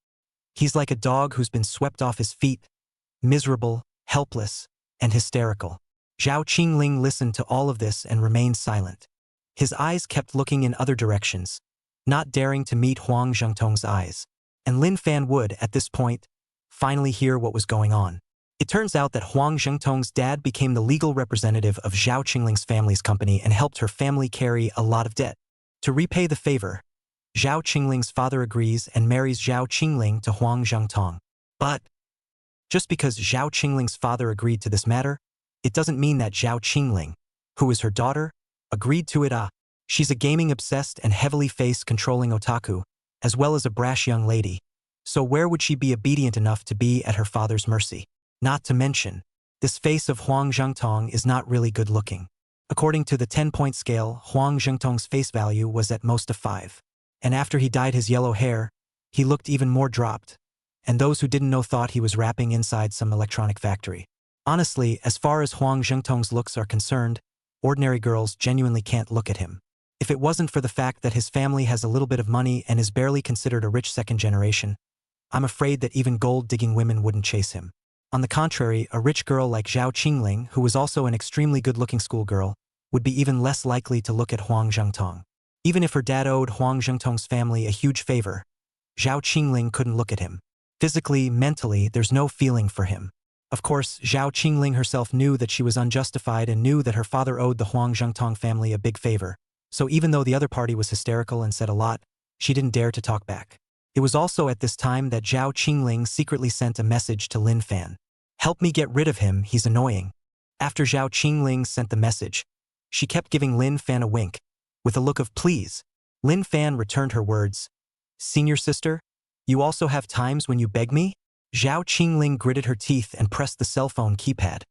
He's like a dog who's been swept off his feet, miserable, helpless, and hysterical. Zhao Qingling listened to all of this and remained silent. His eyes kept looking in other directions, not daring to meet Huang Zhengtong's eyes. And Lin Fan would, at this point, finally hear what was going on. It turns out that Huang Zhengtong's dad became the legal representative of Zhao Qingling's family's company and helped her family carry a lot of debt. To repay the favor, Zhao Qingling's father agrees and marries Zhao Qingling to Huang Zhengtong. But just because Zhao Qingling's father agreed to this matter, it doesn't mean that Zhao Qingling, who is her daughter, agreed to it. She's a gaming-obsessed and heavily face-controlling otaku, as well as a brash young lady. So where would she be obedient enough to be at her father's mercy? Not to mention, this face of Huang Zhengtong is not really good-looking. According to the 10-point scale, Huang Zhengtong's face value was at most a 5. And after he dyed his yellow hair, he looked even more dropped. And those who didn't know thought he was rapping inside some electronic factory. Honestly, as far as Huang Zhengtong's looks are concerned, ordinary girls genuinely can't look at him. If it wasn't for the fact that his family has a little bit of money and is barely considered a rich second generation, I'm afraid that even gold-digging women wouldn't chase him. On the contrary, a rich girl like Zhao Qingling, who was also an extremely good-looking schoolgirl, would be even less likely to look at Huang Zhengtong. Even if her dad owed Huang Zhengtong's family a huge favor, Zhao Qingling couldn't look at him. Physically, mentally, there's no feeling for him. Of course, Zhao Qingling herself knew that she was unjustified and knew that her father owed the Huang Zhengtong family a big favor. So even though the other party was hysterical and said a lot, she didn't dare to talk back. It was also at this time that Zhao Qingling secretly sent a message to Lin Fan. "Help me get rid of him, he's annoying." After Zhao Qingling sent the message, she kept giving Lin Fan a wink, with a look of please. Lin Fan returned her words. "Senior sister, you also have times when you beg me?" Zhao Qingling gritted her teeth and pressed the cell phone keypad,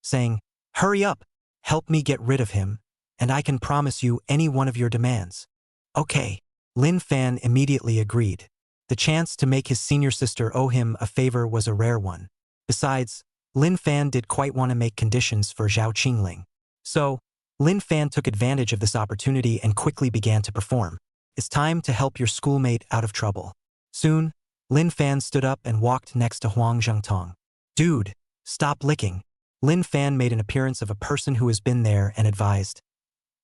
saying, "Hurry up, help me get rid of him, and I can promise you any one of your demands." Okay. Lin Fan immediately agreed. The chance to make his senior sister owe him a favor was a rare one. Besides, Lin Fan did quite want to make conditions for Zhao Qingling. So, Lin Fan took advantage of this opportunity and quickly began to perform. "It's time to help your schoolmate out of trouble." Soon, Lin Fan stood up and walked next to Huang Zhengtong. "Dude, stop licking." Lin Fan made an appearance of a person who has been there and advised.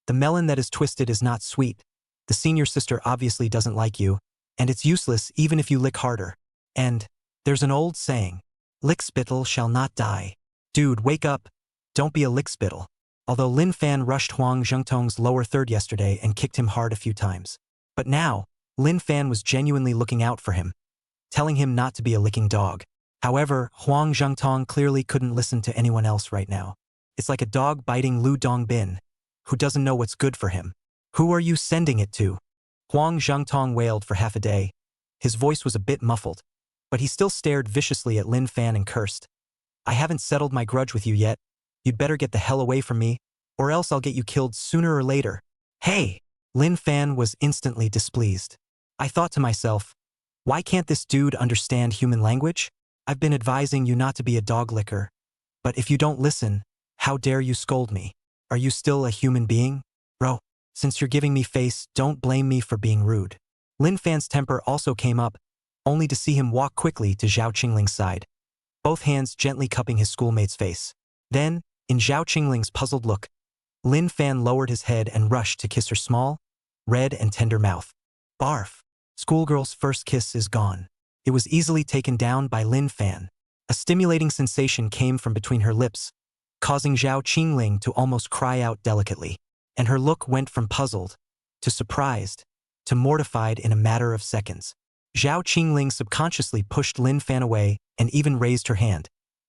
"The melon that is twisted is not sweet. The senior sister obviously doesn't like you, and it's useless even if you lick harder. And there's an old saying, lickspittle shall not die. Dude, wake up. Don't be a lickspittle." Although Lin Fan rushed Huang Zhengtong's lower third yesterday and kicked him hard a few times. But now, Lin Fan was genuinely looking out for him, telling him not to be a licking dog. However, Huang Zhengtong clearly couldn't listen to anyone else right now. It's like a dog biting Lu Dongbin, who doesn't know what's good for him. "Who are you sending it to?" Huang Zhengtong wailed for half a day. His voice was a bit muffled, but he still stared viciously at Lin Fan and cursed. "I haven't settled my grudge with you yet. You'd better get the hell away from me, or else I'll get you killed sooner or later." "Hey!" Lin Fan was instantly displeased. "I thought to myself, why can't this dude understand human language? I've been advising you not to be a dog licker. But if you don't listen, how dare you scold me? Are you still a human being? Bro, since you're giving me face, don't blame me for being rude." Lin Fan's temper also came up, only to see him walk quickly to Zhao Qingling's side, both hands gently cupping his schoolmate's face. Then, in Zhao Qingling's puzzled look, Lin Fan lowered his head and rushed to kiss her small, red and tender mouth. Barf. Schoolgirl's first kiss is gone. It was easily taken down by Lin Fan. A stimulating sensation came from between her lips, causing Zhao Qingling to almost cry out delicately. And her look went from puzzled, to surprised, to mortified in a matter of seconds. Zhao Qingling subconsciously pushed Lin Fan away and even raised her hand,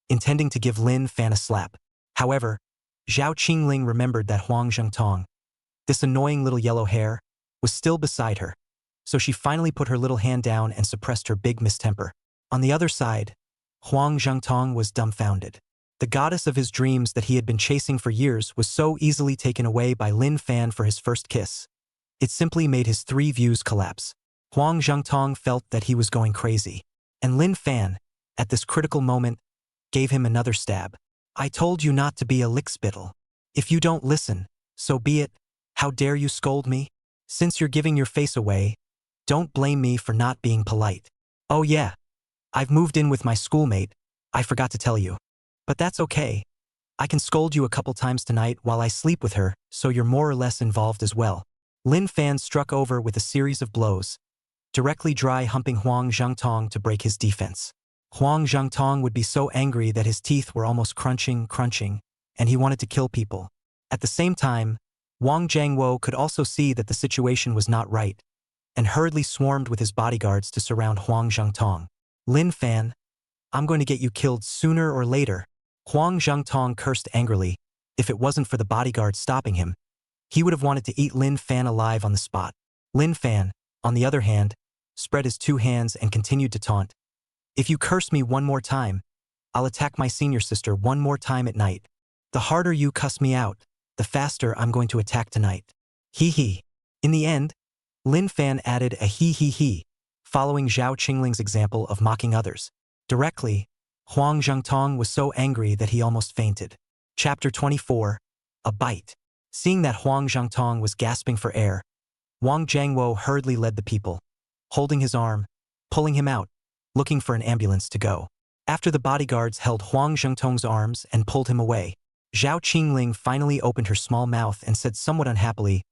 intending to give Lin Fan a slap. However, Zhao Qingling remembered that Huang Zhengtong, this annoying little yellow hair, was still beside her, so she finally put her little hand down and suppressed her big mistemper. On the other side, Huang Zhengtong was dumbfounded. The goddess of his dreams that he had been chasing for years was so easily taken away by Lin Fan for his first kiss. It simply made his 3 views collapse. Huang Zhengtong felt that he was going crazy, and Lin Fan, at this critical moment, gave him another stab. "I told you not to be a lickspittle. If you don't listen, so be it. How dare you scold me? Since you're giving your face away, Don't blame me for not being polite. Oh yeah, I've moved in with my schoolmate, I forgot to tell you. But that's okay. I can scold you a couple times tonight while I sleep with her, so you're more or less involved as well. Lin Fan struck over with a series of blows, directly dry humping Huang Zhangtong to break his defense. Huang Zhangtong would be so angry that his teeth were almost crunching, and he wanted to kill people. At the same time, Wang Jiangwo could also see that the situation was not right, and hurriedly swarmed with his bodyguards to surround Huang Zhangtong. Lin Fan, I'm going to get you killed sooner or later. Huang Zhangtong cursed angrily. If it wasn't for the bodyguard stopping him, he would have wanted to eat Lin Fan alive on the spot. Lin Fan, on the other hand, spread his two hands and continued to taunt. If you curse me one more time, I'll attack my senior sister one more time at night. The harder you cuss me out, the faster I'm going to attack tonight. Hee hee. In the end, Lin Fan added a hee hee hee, following Zhao Qingling's example of mocking others. Directly, Huang Zhangtong was so angry that he almost fainted. Chapter 24. A Bite. Seeing that Huang Zhangtong was gasping for air, Wang Jiangwo hurriedly led the people, holding his arm, pulling him out, looking for an ambulance to go. After the bodyguards held Huang Zhangtong's arms and pulled him away, Zhao Qingling finally opened her small mouth and said somewhat unhappily,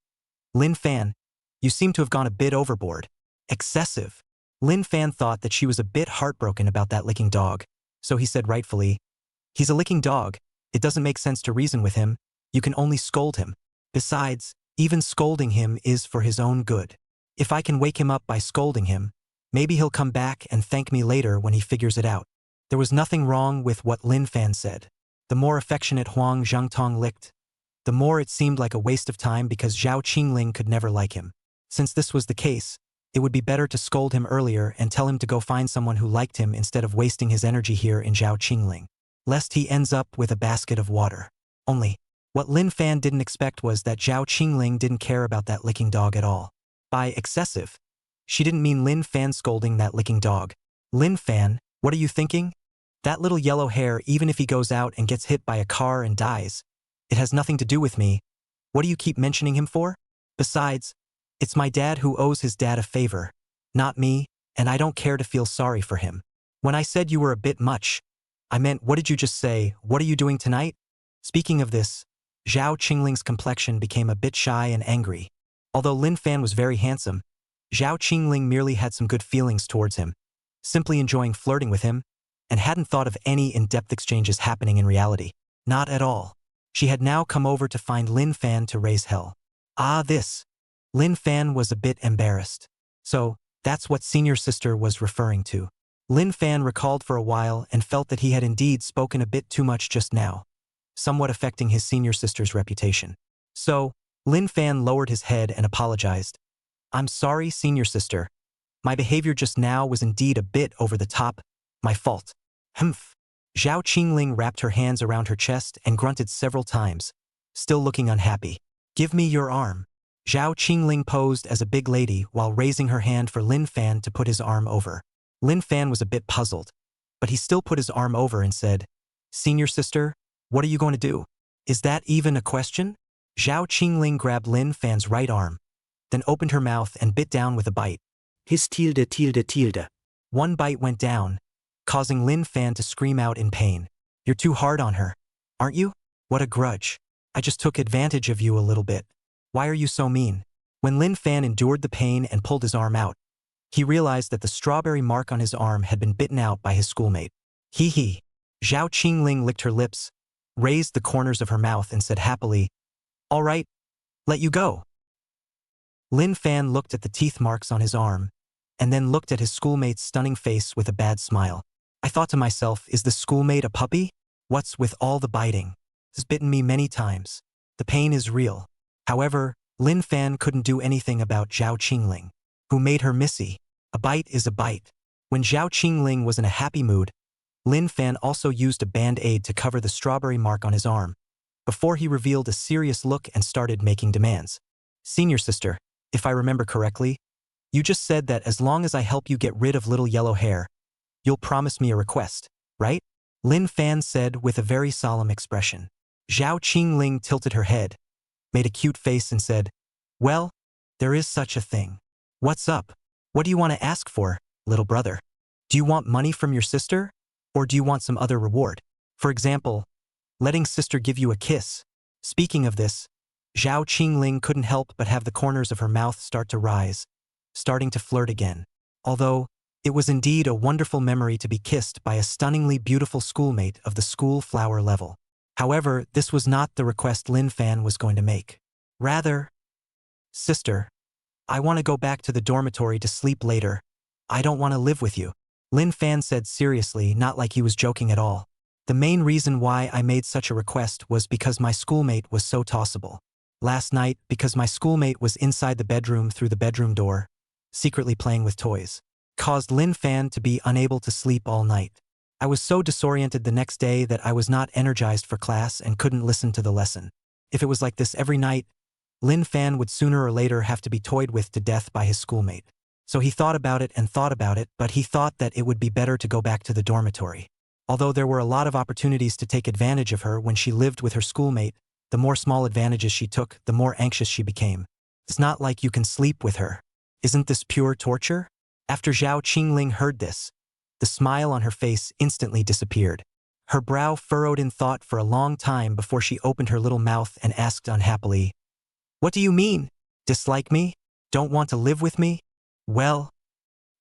Lin Fan, you seem to have gone a bit overboard. Excessive. Lin Fan thought that she was a bit heartbroken about that licking dog, so he said rightfully, he's a licking dog. It doesn't make sense to reason with him. You can only scold him. Besides, even scolding him is for his own good. If I can wake him up by scolding him, maybe he'll come back and thank me later when he figures it out. There was nothing wrong with what Lin Fan said. The more affectionate Huang Zhangtong licked, the more it seemed like a waste of time because Zhao Qingling could never like him. Since this was the case, it would be better to scold him earlier and tell him to go find someone who liked him instead of wasting his energy here in Zhao Qingling, lest he ends up with a basket of water. Only, what Lin Fan didn't expect was that Zhao Qingling didn't care about that licking dog at all. By excessive, she didn't mean Lin Fan scolding that licking dog. Lin Fan, what are you thinking? That little yellow hair, even if he goes out and gets hit by a car and dies, it has nothing to do with me. What do you keep mentioning him for? Besides, it's my dad who owes his dad a favor, not me, and I don't care to feel sorry for him. When I said you were a bit much, I meant what did you just say? What are you doing tonight? Speaking of this, Zhao Qingling's complexion became a bit shy and angry. Although Lin Fan was very handsome, Zhao Qingling merely had some good feelings towards him, simply enjoying flirting with him, and hadn't thought of any in-depth exchanges happening in reality. Not at all. She had now come over to find Lin Fan to raise hell. Ah, this. Lin Fan was a bit embarrassed. So, that's what senior sister was referring to. Lin Fan recalled for a while and felt that he had indeed spoken a bit too much just now, somewhat affecting his senior sister's reputation. So, Lin Fan lowered his head and apologized. I'm sorry, senior sister. My behavior just now was indeed a bit over the top. My fault. Humph. Zhao Qingling wrapped her hands around her chest and grunted several times, still looking unhappy. Give me your arm. Zhao Qingling posed as a big lady while raising her hand for Lin Fan to put his arm over. Lin Fan was a bit puzzled, but he still put his arm over and said, Senior sister, what are you going to do? Is that even a question? Zhao Qingling grabbed Lin Fan's right arm, then opened her mouth and bit down with a bite. His tilde. One bite went down, causing Lin Fan to scream out in pain. You're too hard on her, aren't you? What a grudge. I just took advantage of you a little bit. Why are you so mean? When Lin Fan endured the pain and pulled his arm out, he realized that the strawberry mark on his arm had been bitten out by his schoolmate. Hee hee. Zhao Qingling licked her lips, raised the corners of her mouth and said happily, All right, let you go. Lin Fan looked at the teeth marks on his arm, and then looked at his schoolmate's stunning face with a bad smile. I thought to myself, is the schoolmate a puppy? What's with all the biting? He's bitten me many times. The pain is real. However, Lin Fan couldn't do anything about Zhao Qingling, who made her missy. A bite is a bite. When Zhao Qingling was in a happy mood, Lin Fan also used a band-aid to cover the strawberry mark on his arm, before he revealed a serious look and started making demands. Senior sister, if I remember correctly, you just said that as long as I help you get rid of little yellow hair, you'll promise me a request, right? Lin Fan said with a very solemn expression. Zhao Qingling tilted her head, made a cute face and said, Well, there is such a thing. What's up? What do you want to ask for, little brother? Do you want money from your sister? Or do you want some other reward? For example, letting sister give you a kiss. Speaking of this, Zhao Qingling couldn't help but have the corners of her mouth start to rise, starting to flirt again. Although, it was indeed a wonderful memory to be kissed by a stunningly beautiful schoolmate of the school flower level. However, this was not the request Lin Fan was going to make. Rather, sister, I want to go back to the dormitory to sleep later. I don't want to live with you. Lin Fan said seriously, not like he was joking at all. The main reason why I made such a request was because my schoolmate was so tossable. Last night, because my schoolmate was inside the bedroom through the bedroom door, secretly playing with toys, caused Lin Fan to be unable to sleep all night. I was so disoriented the next day that I was not energized for class and couldn't listen to the lesson. If it was like this every night, Lin Fan would sooner or later have to be toyed with to death by his schoolmate. So he thought about it and thought about it, but he thought that it would be better to go back to the dormitory. Although there were a lot of opportunities to take advantage of her when she lived with her schoolmate, the more small advantages she took, the more anxious she became. It's not like you can sleep with her. Isn't this pure torture? After Zhao Qingling heard this, the smile on her face instantly disappeared. Her brow furrowed in thought for a long time before she opened her little mouth and asked unhappily, "What do you mean? Dislike me? Don't want to live with me?" "Well,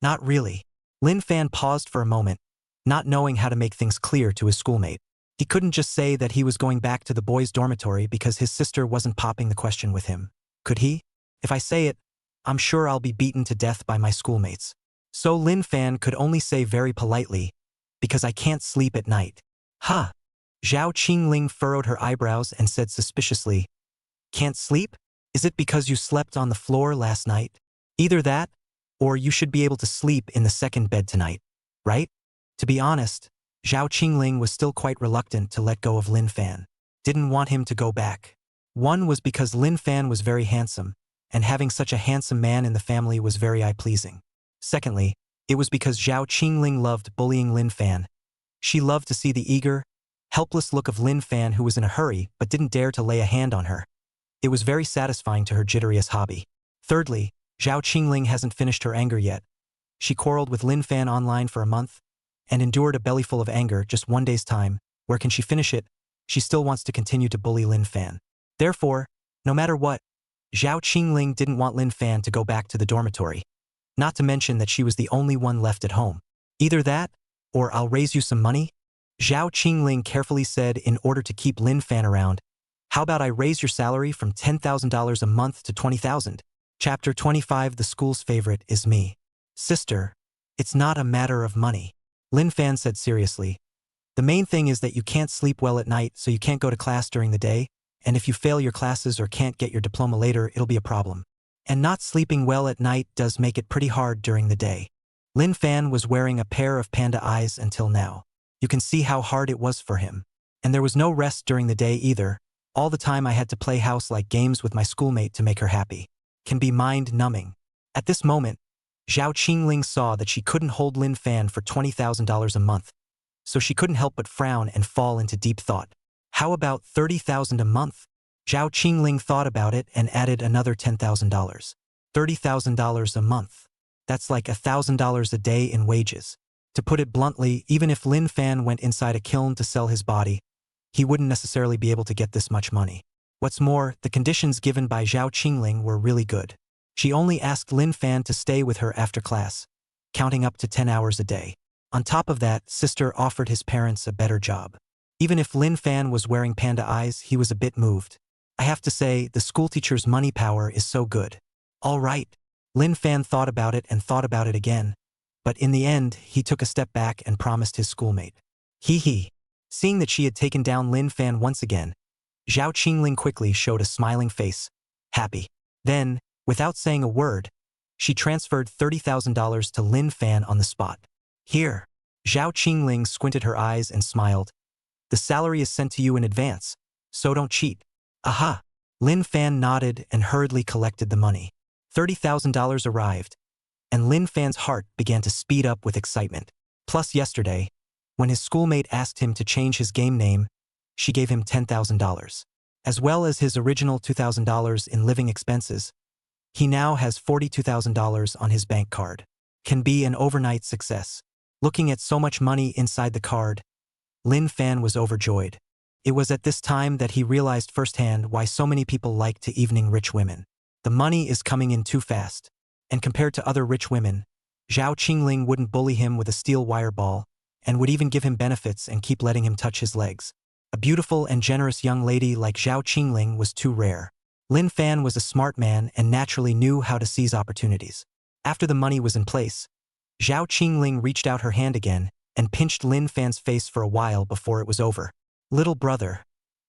not really." Lin Fan paused for a moment, not knowing how to make things clear to his schoolmate. He couldn't just say that he was going back to the boys' dormitory because his sister wasn't popping the question with him. Could he? If I say it, I'm sure I'll be beaten to death by my schoolmates. So Lin Fan could only say very politely, "Because I can't sleep at night." "Huh?" Zhao Qingling furrowed her eyebrows and said suspiciously, "Can't sleep? Is it because you slept on the floor last night? Either that, or you should be able to sleep in the second bed tonight, right?" To be honest, Zhao Qingling was still quite reluctant to let go of Lin Fan. Didn't want him to go back. One was because Lin Fan was very handsome, and having such a handsome man in the family was very eye-pleasing. Secondly, it was because Zhao Qingling loved bullying Lin Fan. She loved to see the eager, helpless look of Lin Fan who was in a hurry but didn't dare to lay a hand on her. It was very satisfying to her jitteriest hobby. Thirdly, Zhao Qingling hasn't finished her anger yet. She quarreled with Lin Fan online for a month, and endured a bellyful of anger just one day's time. Where can she finish it? She still wants to continue to bully Lin Fan. Therefore, no matter what, Zhao Qingling didn't want Lin Fan to go back to the dormitory. Not to mention that she was the only one left at home. Either that, or I'll raise you some money? Zhao Qingling carefully said in order to keep Lin Fan around. How about I raise your salary from $10,000 a month to $20,000? Chapter 25. The school's favorite is me. Sister, it's not a matter of money. Lin Fan said seriously. The main thing is that you can't sleep well at night, so you can't go to class during the day, and if you fail your classes or can't get your diploma later, it'll be a problem. And not sleeping well at night does make it pretty hard during the day. Lin Fan was wearing a pair of panda eyes until now. You can see how hard it was for him. And there was no rest during the day either. All the time I had to play house-like games with my schoolmate to make her happy. Can be mind-numbing. At this moment, Zhao Qingling saw that she couldn't hold Lin Fan for $20,000 a month, so she couldn't help but frown and fall into deep thought. How about $30,000 a month? Zhao Qingling thought about it and added another $10,000. $30,000 a month. That's like $1,000 a day in wages. To put it bluntly, even if Lin Fan went inside a kiln to sell his body, he wouldn't necessarily be able to get this much money. What's more, the conditions given by Zhao Qingling were really good. She only asked Lin Fan to stay with her after class, counting up to 10 hours a day. On top of that, sister offered his parents a better job. Even if Lin Fan was wearing panda eyes, he was a bit moved. I have to say, the schoolteacher's money power is so good. All right. Lin Fan thought about it and thought about it again, but in the end, he took a step back and promised his schoolmate. Hee. Seeing that she had taken down Lin Fan once again, Zhao Qingling quickly showed a smiling face, happy. Then, without saying a word, she transferred $30,000 to Lin Fan on the spot. Here. Zhao Qingling squinted her eyes and smiled. The salary is sent to you in advance, so don't cheat. Aha. Lin Fan nodded and hurriedly collected the money. $30,000 arrived, and Lin Fan's heart began to speed up with excitement. Plus yesterday, when his schoolmate asked him to change his game name, she gave him $10,000. As well as his original $2,000 in living expenses, He now has $42,000 on his bank card. Can be an overnight success. Looking at so much money inside the card, Lin Fan was overjoyed. It was at this time that he realized firsthand why so many people like to evening rich women. The money is coming in too fast. And compared to other rich women, Zhao Qingling wouldn't bully him with a steel wire ball and would even give him benefits and keep letting him touch his legs. A beautiful and generous young lady like Zhao Qingling was too rare. Lin Fan was a smart man and naturally knew how to seize opportunities. After the money was in place, Zhao Qingling reached out her hand again and pinched Lin Fan's face for a while before it was over. Little brother,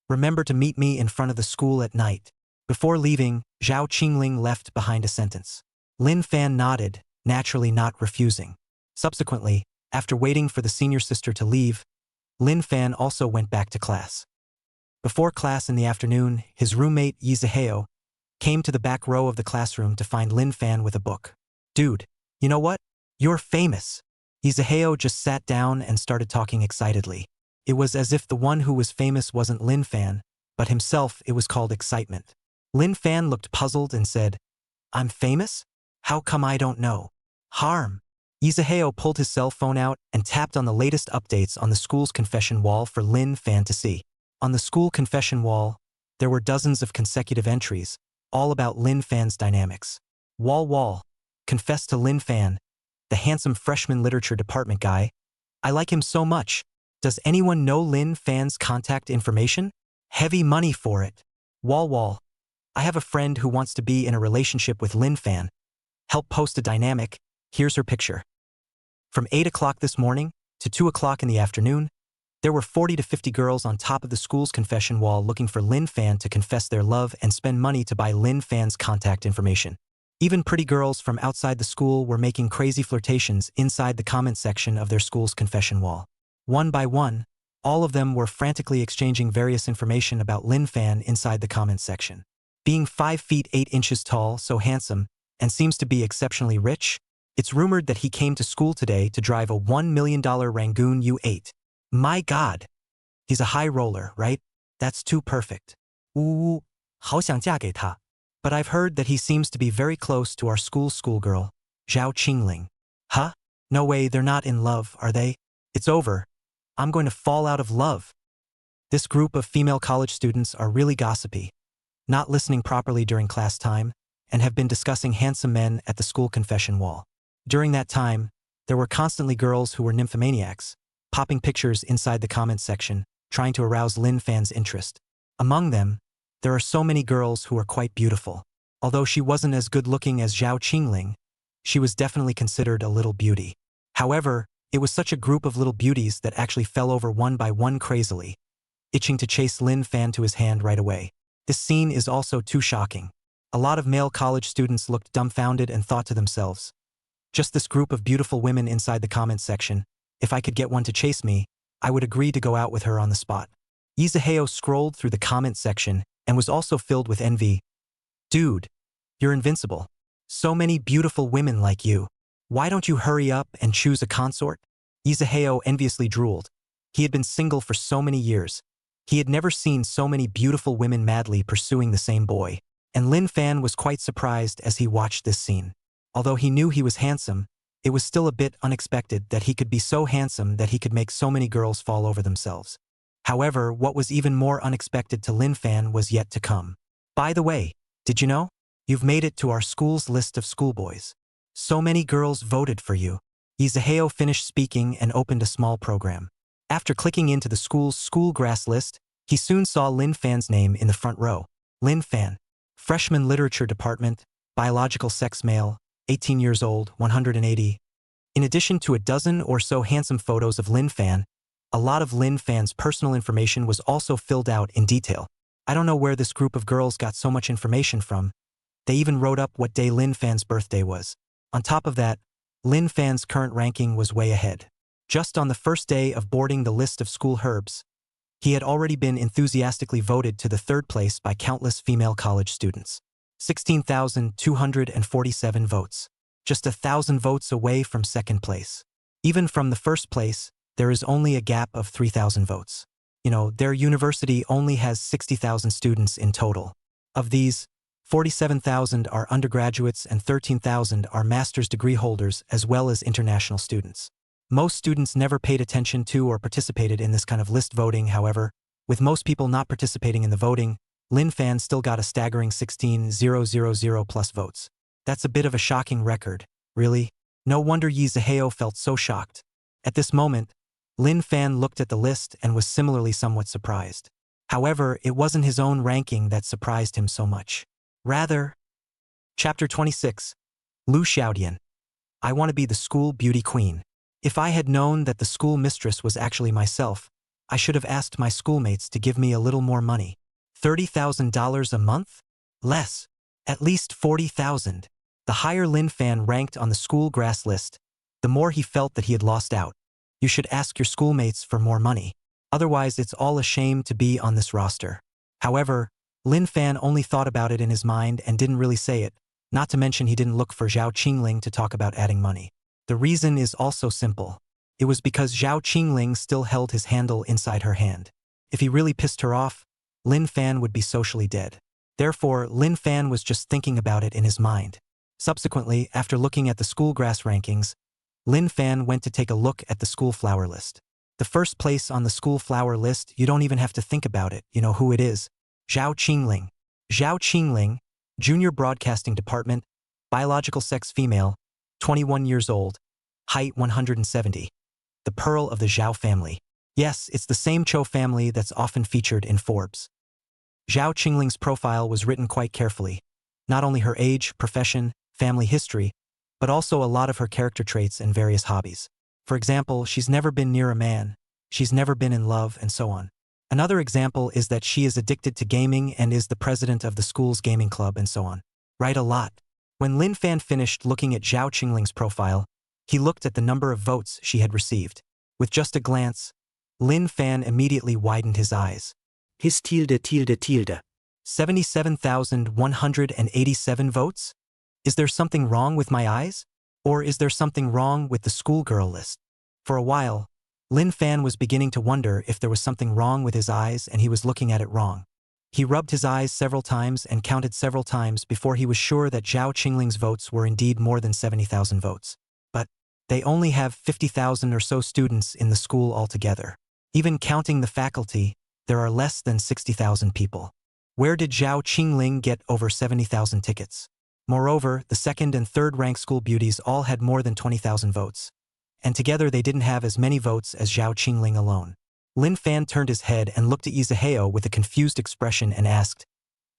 remember to meet me in front of the school at night. Before leaving, Zhao Qingling left behind a sentence. Lin Fan nodded, naturally not refusing. Subsequently, after waiting for the senior sister to leave, Lin Fan also went back to class. Before class in the afternoon, his roommate Yi Ziheo came to the back row of the classroom to find Lin Fan with a book. Dude, you know what? You're famous. Yi Ziheo just sat down and started talking excitedly. It was as if the one who was famous wasn't Lin Fan, but himself. It was called excitement. Lin Fan looked puzzled and said, I'm famous? How come I don't know? Harm. Yi Ziheo pulled his cell phone out and tapped on the latest updates on the school's confession wall for Lin Fan to see. On the school confession wall, there were dozens of consecutive entries, all about Lin Fan's dynamics. Wall. Confess to Lin Fan, the handsome freshman literature department guy. I like him so much. Does anyone know Lin Fan's contact information? Heavy money for it. Wall. I have a friend who wants to be in a relationship with Lin Fan. Help post a dynamic. Here's her picture. From 8 o'clock this morning to 2 o'clock in the afternoon, there were 40 to 50 girls on top of the school's confession wall looking for Lin Fan to confess their love and spend money to buy Lin Fan's contact information. Even pretty girls from outside the school were making crazy flirtations inside the comment section of their school's confession wall. One by one, all of them were frantically exchanging various information about Lin Fan inside the comment section. Being 5 feet 8 inches tall, so handsome, and seems to be exceptionally rich, it's rumored that he came to school today to drive a $1 million Rangoon U8. My God. He's a high roller, right? That's too perfect. Ooh, 好想嫁给他. But I've heard that he seems to be very close to our school's schoolgirl, Zhao Qingling. Huh? No way, they're not in love, are they? It's over. I'm going to fall out of love. This group of female college students are really gossipy, not listening properly during class time, and have been discussing handsome men at the school confession wall. During that time, there were constantly girls who were nymphomaniacs, popping pictures inside the comments section, trying to arouse Lin Fan's interest. Among them, there are so many girls who are quite beautiful. Although she wasn't as good-looking as Zhao Qingling, she was definitely considered a little beauty. However, it was such a group of little beauties that actually fell over one by one crazily, itching to chase Lin Fan to his hand right away. This scene is also too shocking. A lot of male college students looked dumbfounded and thought to themselves, just this group of beautiful women inside the comments section. If I could get one to chase me, I would agree to go out with her on the spot. Yi Ziheo scrolled through the comment section and was also filled with envy. Dude, you're invincible. So many beautiful women like you. Why don't you hurry up and choose a consort? Yi Ziheo enviously drooled. He had been single for so many years. He had never seen so many beautiful women madly pursuing the same boy. And Lin Fan was quite surprised as he watched this scene. Although he knew he was handsome, it was still a bit unexpected that he could be so handsome that he could make so many girls fall over themselves. However, what was even more unexpected to Lin Fan was yet to come. By the way, did you know? You've made it to our school's list of schoolboys. So many girls voted for you. Yi Ziheo finished speaking and opened a small program. After clicking into the school's school grass list, he soon saw Lin Fan's name in the front row. Lin Fan, freshman literature department, biological sex male, 18 years old, 180. In addition to a dozen or so handsome photos of Lin Fan, a lot of Lin Fan's personal information was also filled out in detail. I don't know where this group of girls got so much information from. They even wrote up what day Lin Fan's birthday was. On top of that, Lin Fan's current ranking was way ahead. Just on the first day of boarding the list of school herbs, he had already been enthusiastically voted to the third place by countless female college students. 16,247 votes. Just 1,000 votes away from second place. Even from the first place, there is only a gap of 3,000 votes. You know, their university only has 60,000 students in total. Of these, 47,000 are undergraduates and 13,000 are master's degree holders as well as international students. Most students never paid attention to or participated in this kind of list voting. However, with most people not participating in the voting, Lin Fan still got a staggering 16,000 plus votes. That's a bit of a shocking record, really. No wonder Yi Zaheo felt so shocked. At this moment, Lin Fan looked at the list and was similarly somewhat surprised. However, it wasn't his own ranking that surprised him so much. Rather, Chapter 26, Lu Xiaodian. I want to be the school beauty queen. If I had known that the school mistress was actually myself, I should have asked my schoolmates to give me a little more money. $30,000 a month? Less. At least 40,000. The higher Lin Fan ranked on the school grass list, the more he felt that he had lost out. You should ask your schoolmates for more money. Otherwise, it's all a shame to be on this roster. However, Lin Fan only thought about it in his mind and didn't really say it, not to mention he didn't look for Zhao Qingling to talk about adding money. The reason is also simple. It was because Zhao Qingling still held his handle inside her hand. If he really pissed her off, Lin Fan would be socially dead. Therefore, Lin Fan was just thinking about it in his mind. Subsequently, after looking at the school grass rankings, Lin Fan went to take a look at the school flower list. The first place on the school flower list, you don't even have to think about it, you know who it is. Zhao Qingling. Zhao Qingling, Junior Broadcasting Department, biological sex female, 21 years old, height 170. The pearl of the Zhao family. Yes, it's the same Cho family that's often featured in Forbes. Zhao Qingling's profile was written quite carefully. Not only her age, profession, family history, but also a lot of her character traits and various hobbies. For example, she's never been near a man, she's never been in love, and so on. Another example is that she is addicted to gaming and is the president of the school's gaming club and so on. Right, a lot. When Lin Fan finished looking at Zhao Qingling's profile, he looked at the number of votes she had received. With just a glance, Lin Fan immediately widened his eyes. His tilde. 77,187 votes? Is there something wrong with my eyes? Or is there something wrong with the schoolgirl list? For a while, Lin Fan was beginning to wonder if there was something wrong with his eyes and he was looking at it wrong. He rubbed his eyes several times and counted several times before he was sure that Zhao Qingling's votes were indeed more than 70,000 votes. But they only have 50,000 or so students in the school altogether. Even counting the faculty, there are less than 60,000 people. Where did Zhao Qingling get over 70,000 tickets? Moreover, the second and third rank school beauties all had more than 20,000 votes. And together they didn't have as many votes as Zhao Qingling alone. Lin Fan turned his head and looked at Yi Zaheo with a confused expression and asked,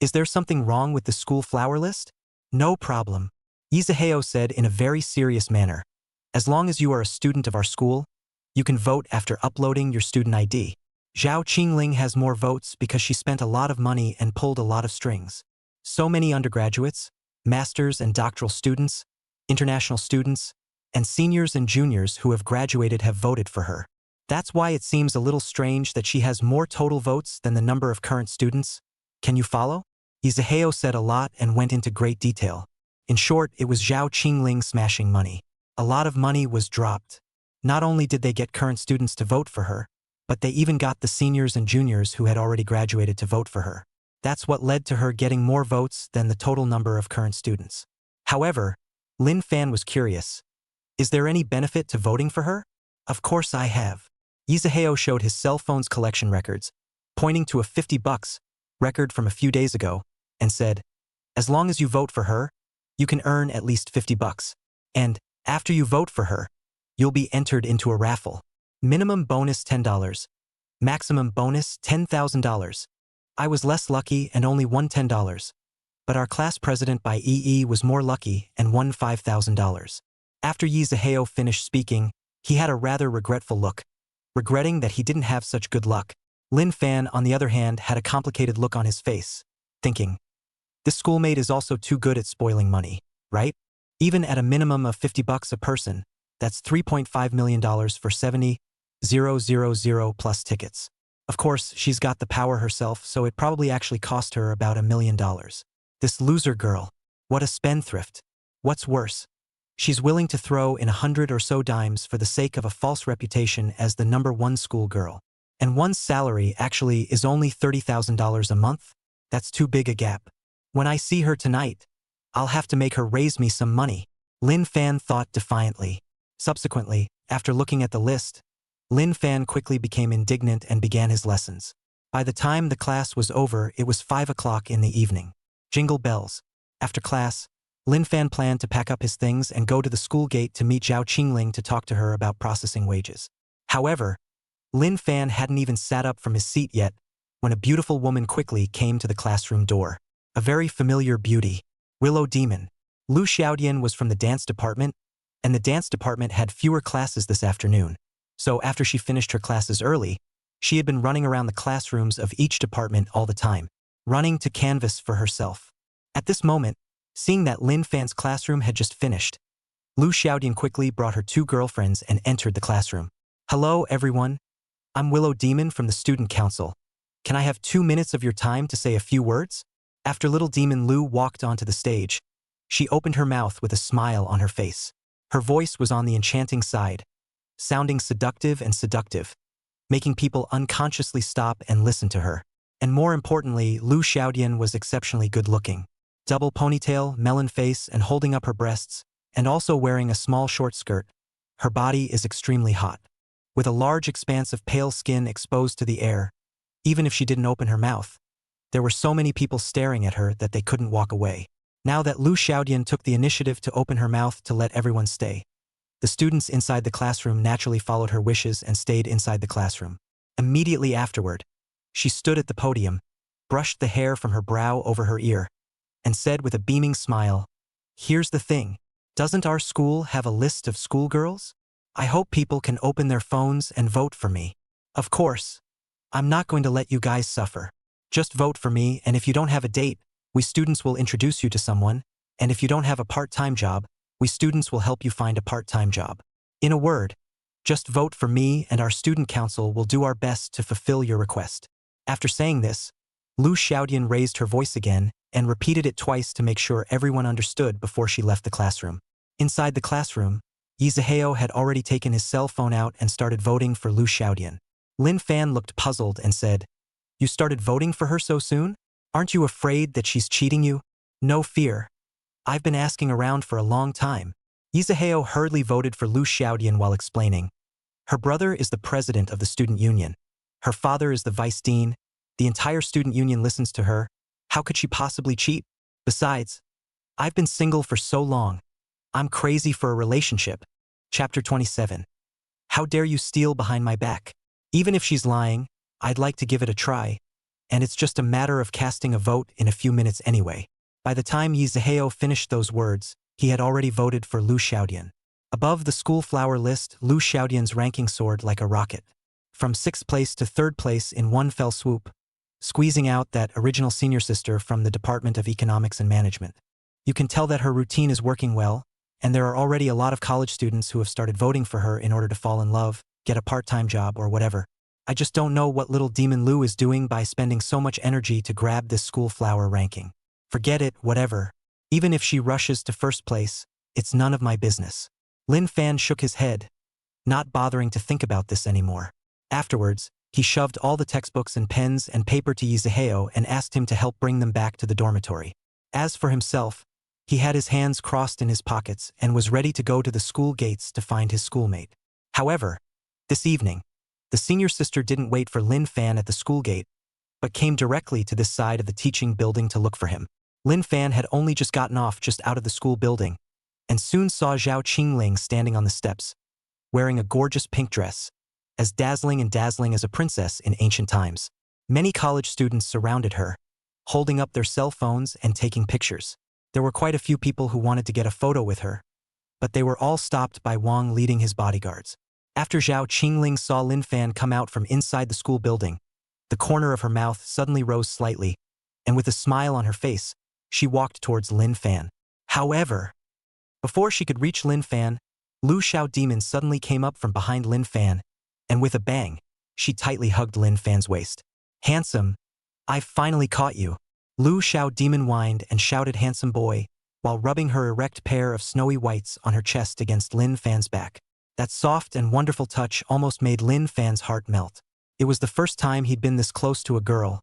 "Is there something wrong with the school flower list?" "No problem," Yi Zaheo said in a very serious manner. "As long as you are a student of our school, you can vote after uploading your student ID. Zhao Qingling has more votes because she spent a lot of money and pulled a lot of strings. So many undergraduates, masters and doctoral students, international students, and seniors and juniors who have graduated have voted for her. That's why it seems a little strange that she has more total votes than the number of current students. Can you follow?" Yi Zaheo said a lot and went into great detail. In short, it was Zhao Qingling smashing money. A lot of money was dropped. Not only did they get current students to vote for her, but they even got the seniors and juniors who had already graduated to vote for her. That's what led to her getting more votes than the total number of current students. However, Lin Fan was curious. Is there any benefit to voting for her? Of course I have. Yi Zaheo showed his cell phone's collection records, pointing to a $50 record from a few days ago, and said, "As long as you vote for her, you can earn at least $50. And, after you vote for her, you'll be entered into a raffle. Minimum bonus $10. Maximum bonus $10,000. I was less lucky and only won $10. But our class president by EE was more lucky and won $5,000. After Yi Zaheo finished speaking, he had a rather regretful look, regretting that he didn't have such good luck. Lin Fan, on the other hand, had a complicated look on his face, thinking, this schoolmate is also too good at spoiling money, right? Even at a minimum of $50 a person, that's $3.5 million for 70,000 plus tickets. Of course, she's got the power herself, so it probably actually cost her about $1 million. This loser girl, what a spendthrift. What's worse, she's willing to throw in 100 or so dimes for the sake of a false reputation as the #1 schoolgirl. And one's salary actually is only $30,000 a month? That's too big a gap. When I see her tonight, I'll have to make her raise me some money, Lin Fan thought defiantly. Subsequently, after looking at the list, Lin Fan quickly became indignant and began his lessons. By the time the class was over, it was 5 o'clock in the evening. Jingle bells. After class, Lin Fan planned to pack up his things and go to the school gate to meet Zhao Qingling to talk to her about processing wages. However, Lin Fan hadn't even sat up from his seat yet when a beautiful woman quickly came to the classroom door. A very familiar beauty, Willow Demon. Lu Xiaodian was from the dance department, and the dance department had fewer classes this afternoon. So after she finished her classes early, she had been running around the classrooms of each department all the time, running to canvas for herself. At this moment, seeing that Lin Fan's classroom had just finished, Lu Xiaodian quickly brought her 2 girlfriends and entered the classroom. Hello, everyone. I'm Willow Demon from the Student Council. Can I have 2 minutes of your time to say a few words? After little demon Lu walked onto the stage, she opened her mouth with a smile on her face. Her voice was on the enchanting side, sounding seductive and seductive, making people unconsciously stop and listen to her. And more importantly, Lu Xiaodian was exceptionally good-looking. Double ponytail, melon face, and holding up her breasts, and also wearing a small short skirt. Her body is extremely hot, with a large expanse of pale skin exposed to the air. Even if she didn't open her mouth, there were so many people staring at her that they couldn't walk away. Now that Lu Xiaodian took the initiative to open her mouth to let everyone stay, the students inside the classroom naturally followed her wishes and stayed inside the classroom. Immediately afterward, she stood at the podium, brushed the hair from her brow over her ear, and said with a beaming smile, "Here's the thing. Doesn't our school have a list of schoolgirls? I hope people can open their phones and vote for me. Of course, I'm not going to let you guys suffer. Just vote for me, and if you don't have a date, we students will introduce you to someone, and if you don't have a part-time job, we students will help you find a part-time job. In a word, just vote for me and our student council will do our best to fulfill your request." After saying this, Lu Xiaodian raised her voice again and repeated it twice to make sure everyone understood before she left the classroom. Inside the classroom, Yizaheo had already taken his cell phone out and started voting for Lu Xiaodian. Lin Fan looked puzzled and said, "You started voting for her so soon? Aren't you afraid that she's cheating you?" "No fear. I've been asking around for a long time." Yizaheo hurriedly voted for Lu Xiaodian while explaining. Her brother is the president of the student union. Her father is the vice dean. The entire student union listens to her. How could she possibly cheat? Besides, I've been single for so long. I'm crazy for a relationship. Chapter 27. How dare you steal behind my back? Even if she's lying, I'd like to give it a try. And it's just a matter of casting a vote in a few minutes anyway. By the time Yizaheo finished those words, he had already voted for Lu Xiaodian. Above the school flower list, Lu Xiaodian's ranking soared like a rocket. From 6th place to 3rd place in one fell swoop, squeezing out that original senior sister from the Department of Economics and Management. You can tell that her routine is working well, and there are already a lot of college students who have started voting for her in order to fall in love, get a part-time job, or whatever. I just don't know what little demon Lu is doing by spending so much energy to grab this school flower ranking. Forget it, whatever. Even if she rushes to 1st place, it's none of my business. Lin Fan shook his head, not bothering to think about this anymore. Afterwards, he shoved all the textbooks and pens and paper to Yizaheo and asked him to help bring them back to the dormitory. As for himself, he had his hands crossed in his pockets and was ready to go to the school gates to find his schoolmate. However, this evening, the senior sister didn't wait for Lin Fan at the school gate, but came directly to this side of the teaching building to look for him. Lin Fan had only just gotten off just out of the school building, and soon saw Zhao Qingling standing on the steps, wearing a gorgeous pink dress, as dazzling as a princess in ancient times. Many college students surrounded her, holding up their cell phones and taking pictures. There were quite a few people who wanted to get a photo with her, but they were all stopped by Wang leading his bodyguards. After Zhao Qingling saw Lin Fan come out from inside the school building, the corner of her mouth suddenly rose slightly, and with a smile on her face, she walked towards Lin Fan. However, before she could reach Lin Fan, Lu Xiaodian suddenly came up from behind Lin Fan, and with a bang, she tightly hugged Lin Fan's waist. "Handsome, I've finally caught you." Lu Xiaodian whined and shouted "handsome boy," while rubbing her erect pair of snowy whites on her chest against Lin Fan's back. That soft and wonderful touch almost made Lin Fan's heart melt. It was the first time he'd been this close to a girl,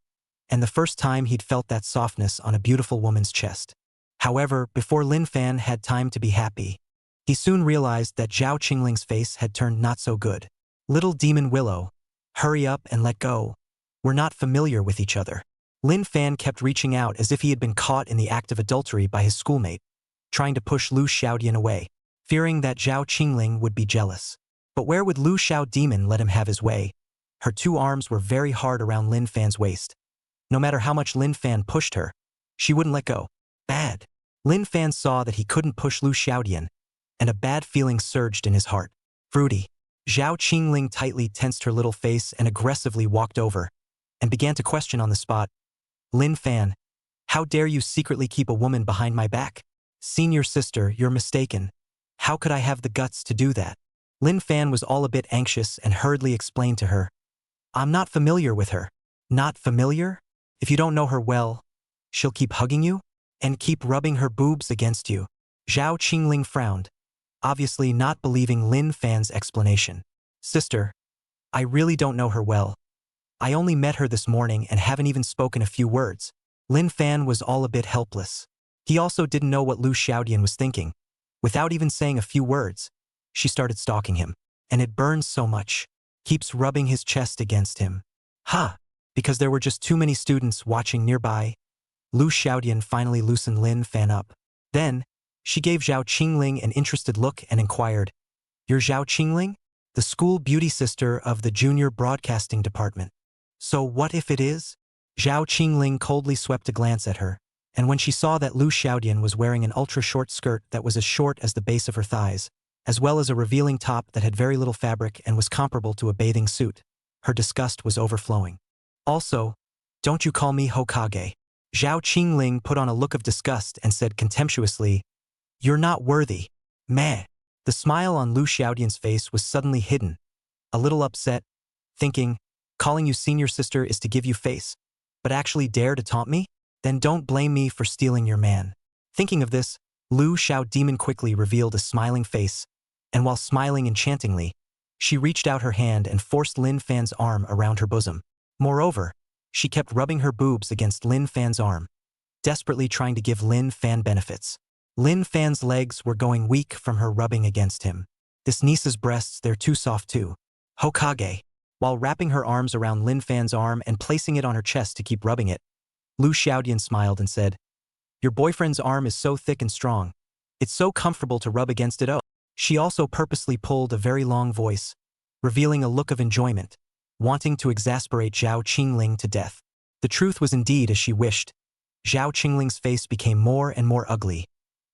and the first time he'd felt that softness on a beautiful woman's chest. However, before Lin Fan had time to be happy, he soon realized that Zhao Qingling's face had turned not so good. Little Demon Willow, hurry up and let go. We're not familiar with each other. Lin Fan kept reaching out as if he had been caught in the act of adultery by his schoolmate, trying to push Lu Xiaodian away, fearing that Zhao Qingling would be jealous. But where would Lu Xiao Demon let him have his way? Her two arms were very hard around Lin Fan's waist. No matter how much Lin Fan pushed her, she wouldn't let go. Bad. Lin Fan saw that he couldn't push Lu Xiaodian, and a bad feeling surged in his heart. Fruity. Zhao Qingling tightly tensed her little face and aggressively walked over, and began to question on the spot. Lin Fan, how dare you secretly keep a woman behind my back? Senior sister, you're mistaken. How could I have the guts to do that? Lin Fan was all a bit anxious and hurriedly explained to her. I'm not familiar with her. Not familiar? If you don't know her well, she'll keep hugging you? And keep rubbing her boobs against you. Zhao Qingling frowned, obviously not believing Lin Fan's explanation. Sister, I really don't know her well. I only met her this morning and haven't even spoken a few words. Lin Fan was all a bit helpless. He also didn't know what Lu Xiaodian was thinking. Without even saying a few words, she started stalking him. And it burns so much. Keeps rubbing his chest against him. Ha! Because there were just too many students watching nearby, Lu Xiaodian finally loosened Lin Fan up. Then, she gave Zhao Qingling an interested look and inquired, You're Zhao Qingling? The school beauty sister of the junior broadcasting department. So what if it is? Zhao Qingling coldly swept a glance at her, and when she saw that Lu Xiaodian was wearing an ultra-short skirt that was as short as the base of her thighs, as well as a revealing top that had very little fabric and was comparable to a bathing suit, her disgust was overflowing. Also, don't you call me Hokage. Zhao Qingling put on a look of disgust and said contemptuously, You're not worthy. Meh. The smile on Lu Xiaodian's face was suddenly hidden, a little upset, thinking, calling you senior sister is to give you face, but actually dare to taunt me? Then don't blame me for stealing your man. Thinking of this, Lu Xiao Demon quickly revealed a smiling face, and while smiling enchantingly, she reached out her hand and forced Lin Fan's arm around her bosom. Moreover, she kept rubbing her boobs against Lin Fan's arm, desperately trying to give Lin Fan benefits. Lin Fan's legs were going weak from her rubbing against him. This niece's breasts, they're too soft too. Hokage. While wrapping her arms around Lin Fan's arm and placing it on her chest to keep rubbing it, Lu Xiaodian smiled and said, Your boyfriend's arm is so thick and strong. It's so comfortable to rub against it. Oh. She also purposely pulled a very long voice, revealing a look of enjoyment, wanting to exasperate Zhao Qingling to death. The truth was indeed as she wished. Zhao Qingling's face became more and more ugly.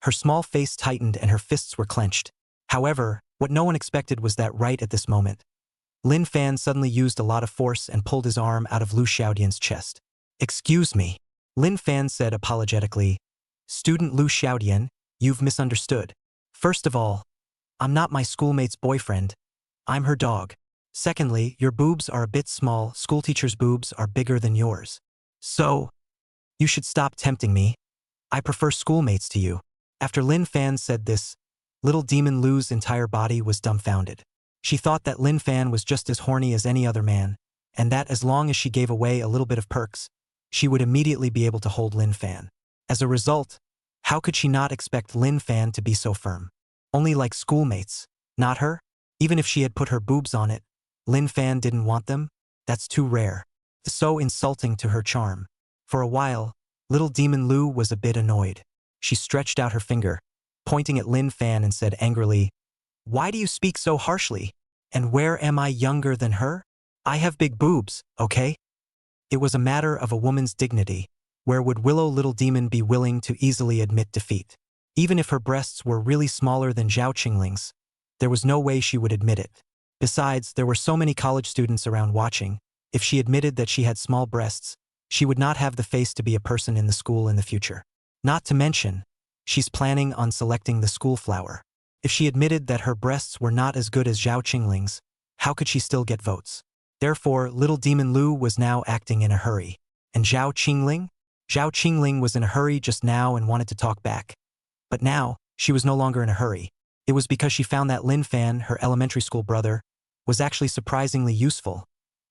Her small face tightened and her fists were clenched. However, what no one expected was that right at this moment, Lin Fan suddenly used a lot of force and pulled his arm out of Lu Xiaodian's chest. Excuse me, Lin Fan said apologetically. Student Lu Xiaodian, you've misunderstood. First of all, I'm not my schoolmate's boyfriend. I'm her dog. Secondly, your boobs are a bit small. Schoolteacher's boobs are bigger than yours. So, you should stop tempting me. I prefer schoolmates to you. After Lin Fan said this, little demon Lu's entire body was dumbfounded. She thought that Lin Fan was just as horny as any other man, and that as long as she gave away a little bit of perks, she would immediately be able to hold Lin Fan. As a result, how could she not expect Lin Fan to be so firm? Only like schoolmates, not her? Even if she had put her boobs on it, Lin Fan didn't want them? That's too rare. So insulting to her charm. For a while, little demon Lu was a bit annoyed. She stretched out her finger, pointing at Lin Fan and said angrily, Why do you speak so harshly? And where am I younger than her? I have big boobs, okay? It was a matter of a woman's dignity. Where would Willow Little Demon be willing to easily admit defeat? Even if her breasts were really smaller than Zhao Qingling's, there was no way she would admit it. Besides, there were so many college students around watching. If she admitted that she had small breasts, she would not have the face to be a person in the school in the future. Not to mention, she's planning on selecting the school flower. If she admitted that her breasts were not as good as Zhao Qingling's, how could she still get votes? Therefore, little demon Lu was now acting in a hurry. And Zhao Qingling? Zhao Qingling was in a hurry just now and wanted to talk back. But now, she was no longer in a hurry. It was because she found that Lin Fan, her elementary school brother, was actually surprisingly useful,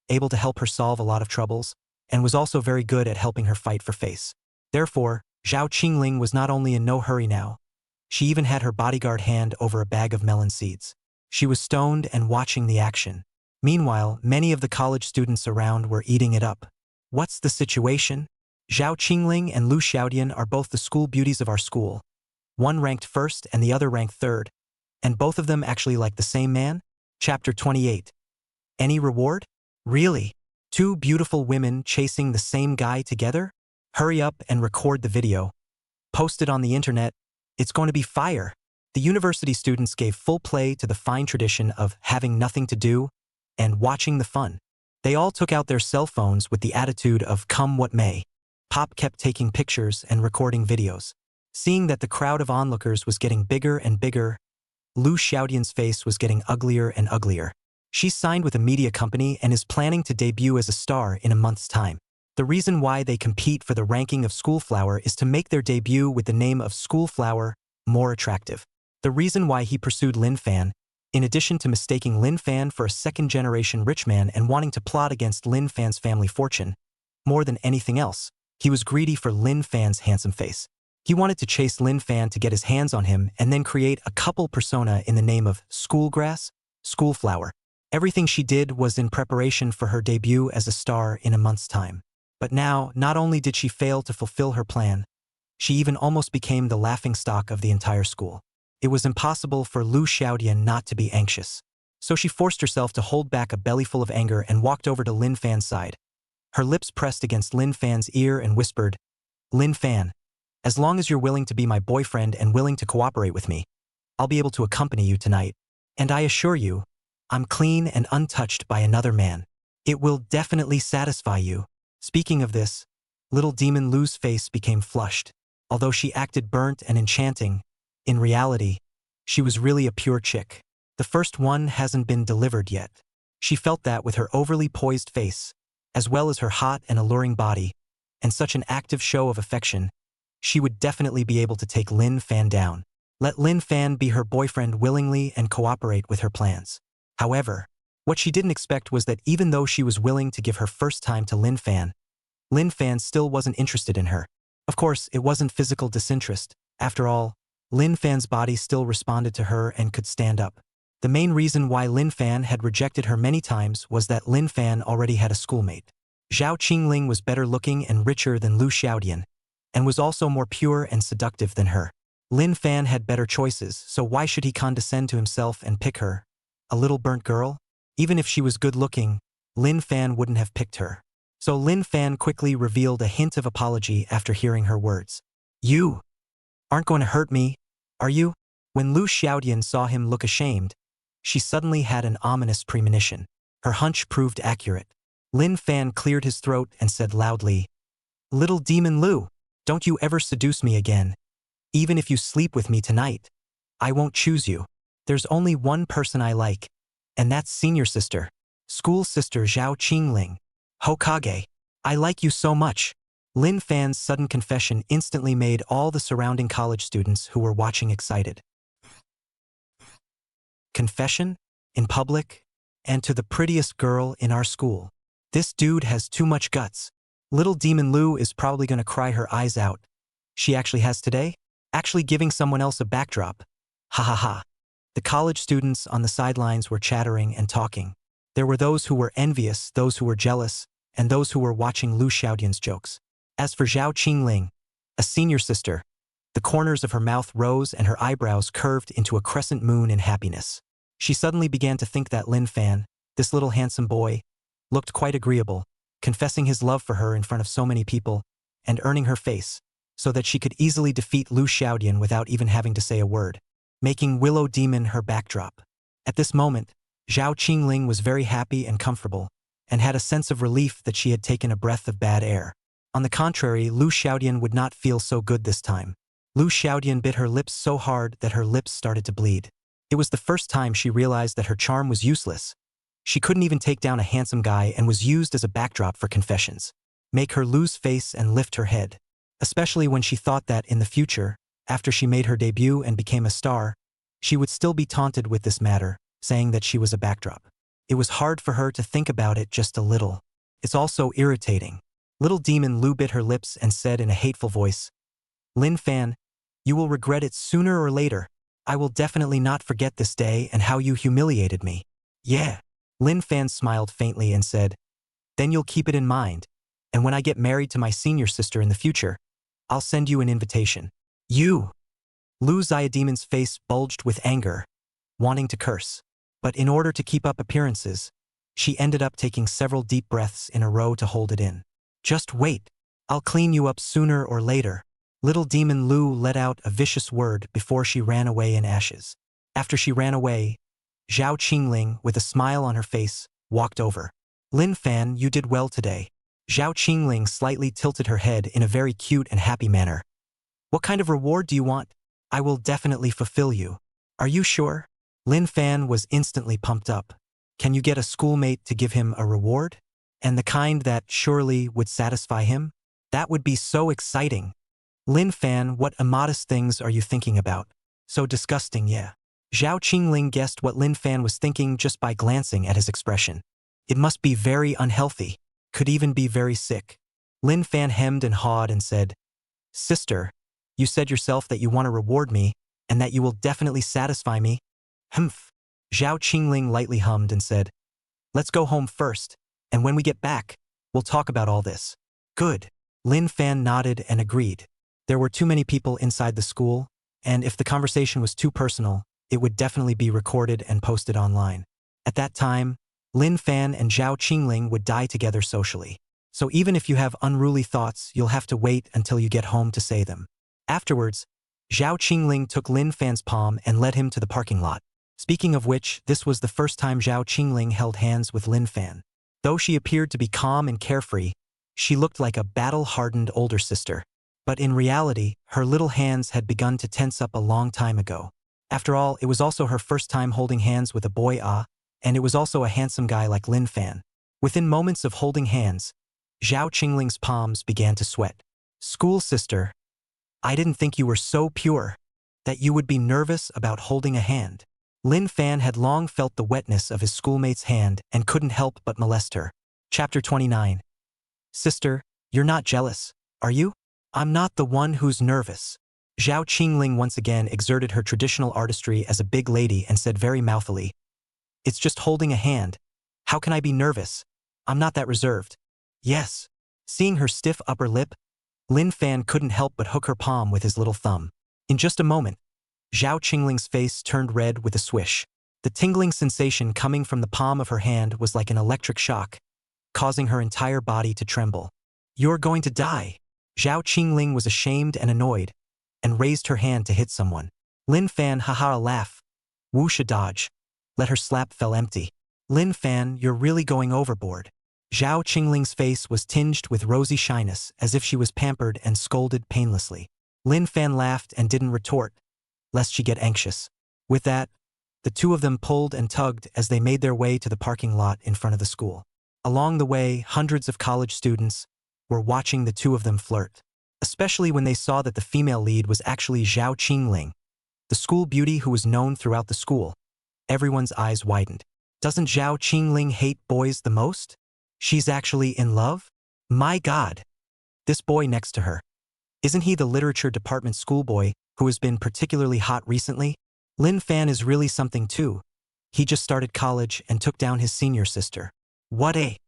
able to help her solve a lot of troubles. and was also very good at helping her fight for face. Therefore, Zhao Qingling was not only in no hurry now, she even had her bodyguard hand over a bag of melon seeds. She was stoned and watching the action. Meanwhile, many of the college students around were eating it up. What's the situation? Zhao Qingling and Lu Xiaodian are both the school beauties of our school. One ranked first and the other ranked third, and both of them actually like the same man? Chapter 28. Any reward? Really? Two beautiful women chasing the same guy together? Hurry up and record the video. Post it on the internet. It's going to be fire. The university students gave full play to the fine tradition of having nothing to do and watching the fun. They all took out their cell phones with the attitude of come what may. Pop kept taking pictures and recording videos. Seeing that the crowd of onlookers was getting bigger and bigger, Lu Xiaodian's face was getting uglier and uglier. She's signed with a media company and is planning to debut as a star in a month's time. The reason why they compete for the ranking of Schoolflower is to make their debut with the name of Schoolflower more attractive. The reason why he pursued Lin Fan, in addition to mistaking Lin Fan for a second-generation rich man and wanting to plot against Lin Fan's family fortune, more than anything else, he was greedy for Lin Fan's handsome face. He wanted to chase Lin Fan to get his hands on him and then create a couple persona in the name of Schoolgrass, Schoolflower. Everything she did was in preparation for her debut as a star in a month's time. But now, not only did she fail to fulfill her plan, she even almost became the laughingstock of the entire school. It was impossible for Lu Xiaodian not to be anxious. So she forced herself to hold back a bellyful of anger and walked over to Lin Fan's side. Her lips pressed against Lin Fan's ear and whispered, "Lin Fan, as long as you're willing to be my boyfriend and willing to cooperate with me, I'll be able to accompany you tonight. And I assure you, I'm clean and untouched by another man. It will definitely satisfy you." Speaking of this, little demon Lu's face became flushed. Although she acted burnt and enchanting, in reality, she was really a pure chick. The first one hasn't been delivered yet. She felt that with her overly poised face, as well as her hot and alluring body, and such an active show of affection, she would definitely be able to take Lin Fan down. Let Lin Fan be her boyfriend willingly and cooperate with her plans. However, what she didn't expect was that even though she was willing to give her first time to Lin Fan still wasn't interested in her. Of course, it wasn't physical disinterest. After all, Lin Fan's body still responded to her and could stand up. The main reason why Lin Fan had rejected her many times was that Lin Fan already had a schoolmate. Zhao Qingling was better looking and richer than Lu Xiaodian, and was also more pure and seductive than her. Lin Fan had better choices, so why should he condescend to himself and pick her? A little burnt girl? Even if she was good-looking, Lin Fan wouldn't have picked her. So Lin Fan quickly revealed a hint of apology after hearing her words. "You aren't going to hurt me, are you?" When Lu Xiaodian saw him look ashamed, she suddenly had an ominous premonition. Her hunch proved accurate. Lin Fan cleared his throat and said loudly, "Little demon Lu, don't you ever seduce me again. Even if you sleep with me tonight, I won't choose you. There's only one person I like, and that's senior sister, school sister Zhao Qingling. Hokage, I like you so much." Lin Fan's sudden confession instantly made all the surrounding college students who were watching excited. Confession? In public? And to the prettiest girl in our school. This dude has too much guts. Little demon Lu is probably going to cry her eyes out. She actually has today? Actually giving someone else a backdrop. Ha ha ha. The college students on the sidelines were chattering and talking. There were those who were envious, those who were jealous, and those who were watching Lu Xiaodian's jokes. As for Zhao Qingling, a senior sister, the corners of her mouth rose and her eyebrows curved into a crescent moon in happiness. She suddenly began to think that Lin Fan, this little handsome boy, looked quite agreeable, confessing his love for her in front of so many people, and earning her face, so that she could easily defeat Lu Xiaodian without even having to say a word, making Willow Demon her backdrop. At this moment, Zhao Qingling was very happy and comfortable, and had a sense of relief that she had taken a breath of bad air. On the contrary, Lu Xiaodian would not feel so good this time. Lu Xiaodian bit her lips so hard that her lips started to bleed. It was the first time she realized that her charm was useless. She couldn't even take down a handsome guy and was used as a backdrop for confessions. Make her lose face and lift her head. Especially when she thought that in the future, after she made her debut and became a star, she would still be taunted with this matter, saying that she was a backdrop. It was hard for her to think about it just a little. It's also irritating. Little demon Lu bit her lips and said in a hateful voice, Lin Fan, you will regret it sooner or later. I will definitely not forget this day and how you humiliated me. Yeah. Lin Fan smiled faintly and said, then you'll keep it in mind. And when I get married to my senior sister in the future, I'll send you an invitation. You! Lu Xiaodemon's face bulged with anger, wanting to curse. But in order to keep up appearances, she ended up taking several deep breaths in a row to hold it in. Just wait. I'll clean you up sooner or later. Little demon Lu let out a vicious word before she ran away in ashes. After she ran away, Zhao Qingling, with a smile on her face, walked over. Lin Fan, you did well today. Zhao Qingling slightly tilted her head in a very cute and happy manner. What kind of reward do you want? I will definitely fulfill you. Are you sure? Lin Fan was instantly pumped up. Can you get a schoolmate to give him a reward? And the kind that surely would satisfy him? That would be so exciting. Lin Fan, what immodest things are you thinking about? So disgusting, yeah. Zhao Qingling guessed what Lin Fan was thinking just by glancing at his expression. It must be very unhealthy. Could even be very sick. Lin Fan hemmed and hawed and said, Sister, you said yourself that you want to reward me, and that you will definitely satisfy me. Humph. Zhao Qingling lightly hummed and said, let's go home first, and when we get back, we'll talk about all this. Good. Lin Fan nodded and agreed. There were too many people inside the school, and if the conversation was too personal, it would definitely be recorded and posted online. At that time, Lin Fan and Zhao Qingling would die together socially. So even if you have unruly thoughts, you'll have to wait until you get home to say them. Afterwards, Zhao Qingling took Lin Fan's palm and led him to the parking lot. Speaking of which, this was the first time Zhao Qingling held hands with Lin Fan. Though she appeared to be calm and carefree, she looked like a battle-hardened older sister. But in reality, her little hands had begun to tense up a long time ago. After all, it was also her first time holding hands with a boy, and it was also a handsome guy like Lin Fan. Within moments of holding hands, Zhao Qingling's palms began to sweat. School sister, I didn't think you were so pure, that you would be nervous about holding a hand. Lin Fan had long felt the wetness of his schoolmate's hand and couldn't help but molest her. Chapter 29. Sister, you're not jealous, are you? I'm not the one who's nervous. Zhao Qingling once again exerted her traditional artistry as a big lady and said very mouthily, it's just holding a hand. How can I be nervous? I'm not that reserved. Yes. Seeing her stiff upper lip, Lin Fan couldn't help but hook her palm with his little thumb. In just a moment, Zhao Qingling's face turned red with a swish. The tingling sensation coming from the palm of her hand was like an electric shock, causing her entire body to tremble. You're going to die. Zhao Qingling was ashamed and annoyed, and raised her hand to hit someone. Lin Fan haha laugh. Whoosh a dodge. Let her slap fell empty. Lin Fan, you're really going overboard. Zhao Qingling's face was tinged with rosy shyness as if she was pampered and scolded painlessly. Lin Fan laughed and didn't retort, lest she get anxious. With that, the two of them pulled and tugged as they made their way to the parking lot in front of the school. Along the way, hundreds of college students were watching the two of them flirt, especially when they saw that the female lead was actually Zhao Qingling, the school beauty who was known throughout the school. Everyone's eyes widened. Doesn't Zhao Qingling hate boys the most? She's actually in love? My God! This boy next to her. Isn't he the literature department schoolboy who has been particularly hot recently? Lin Fan is really something too. He just started college and took down his senior sister. What a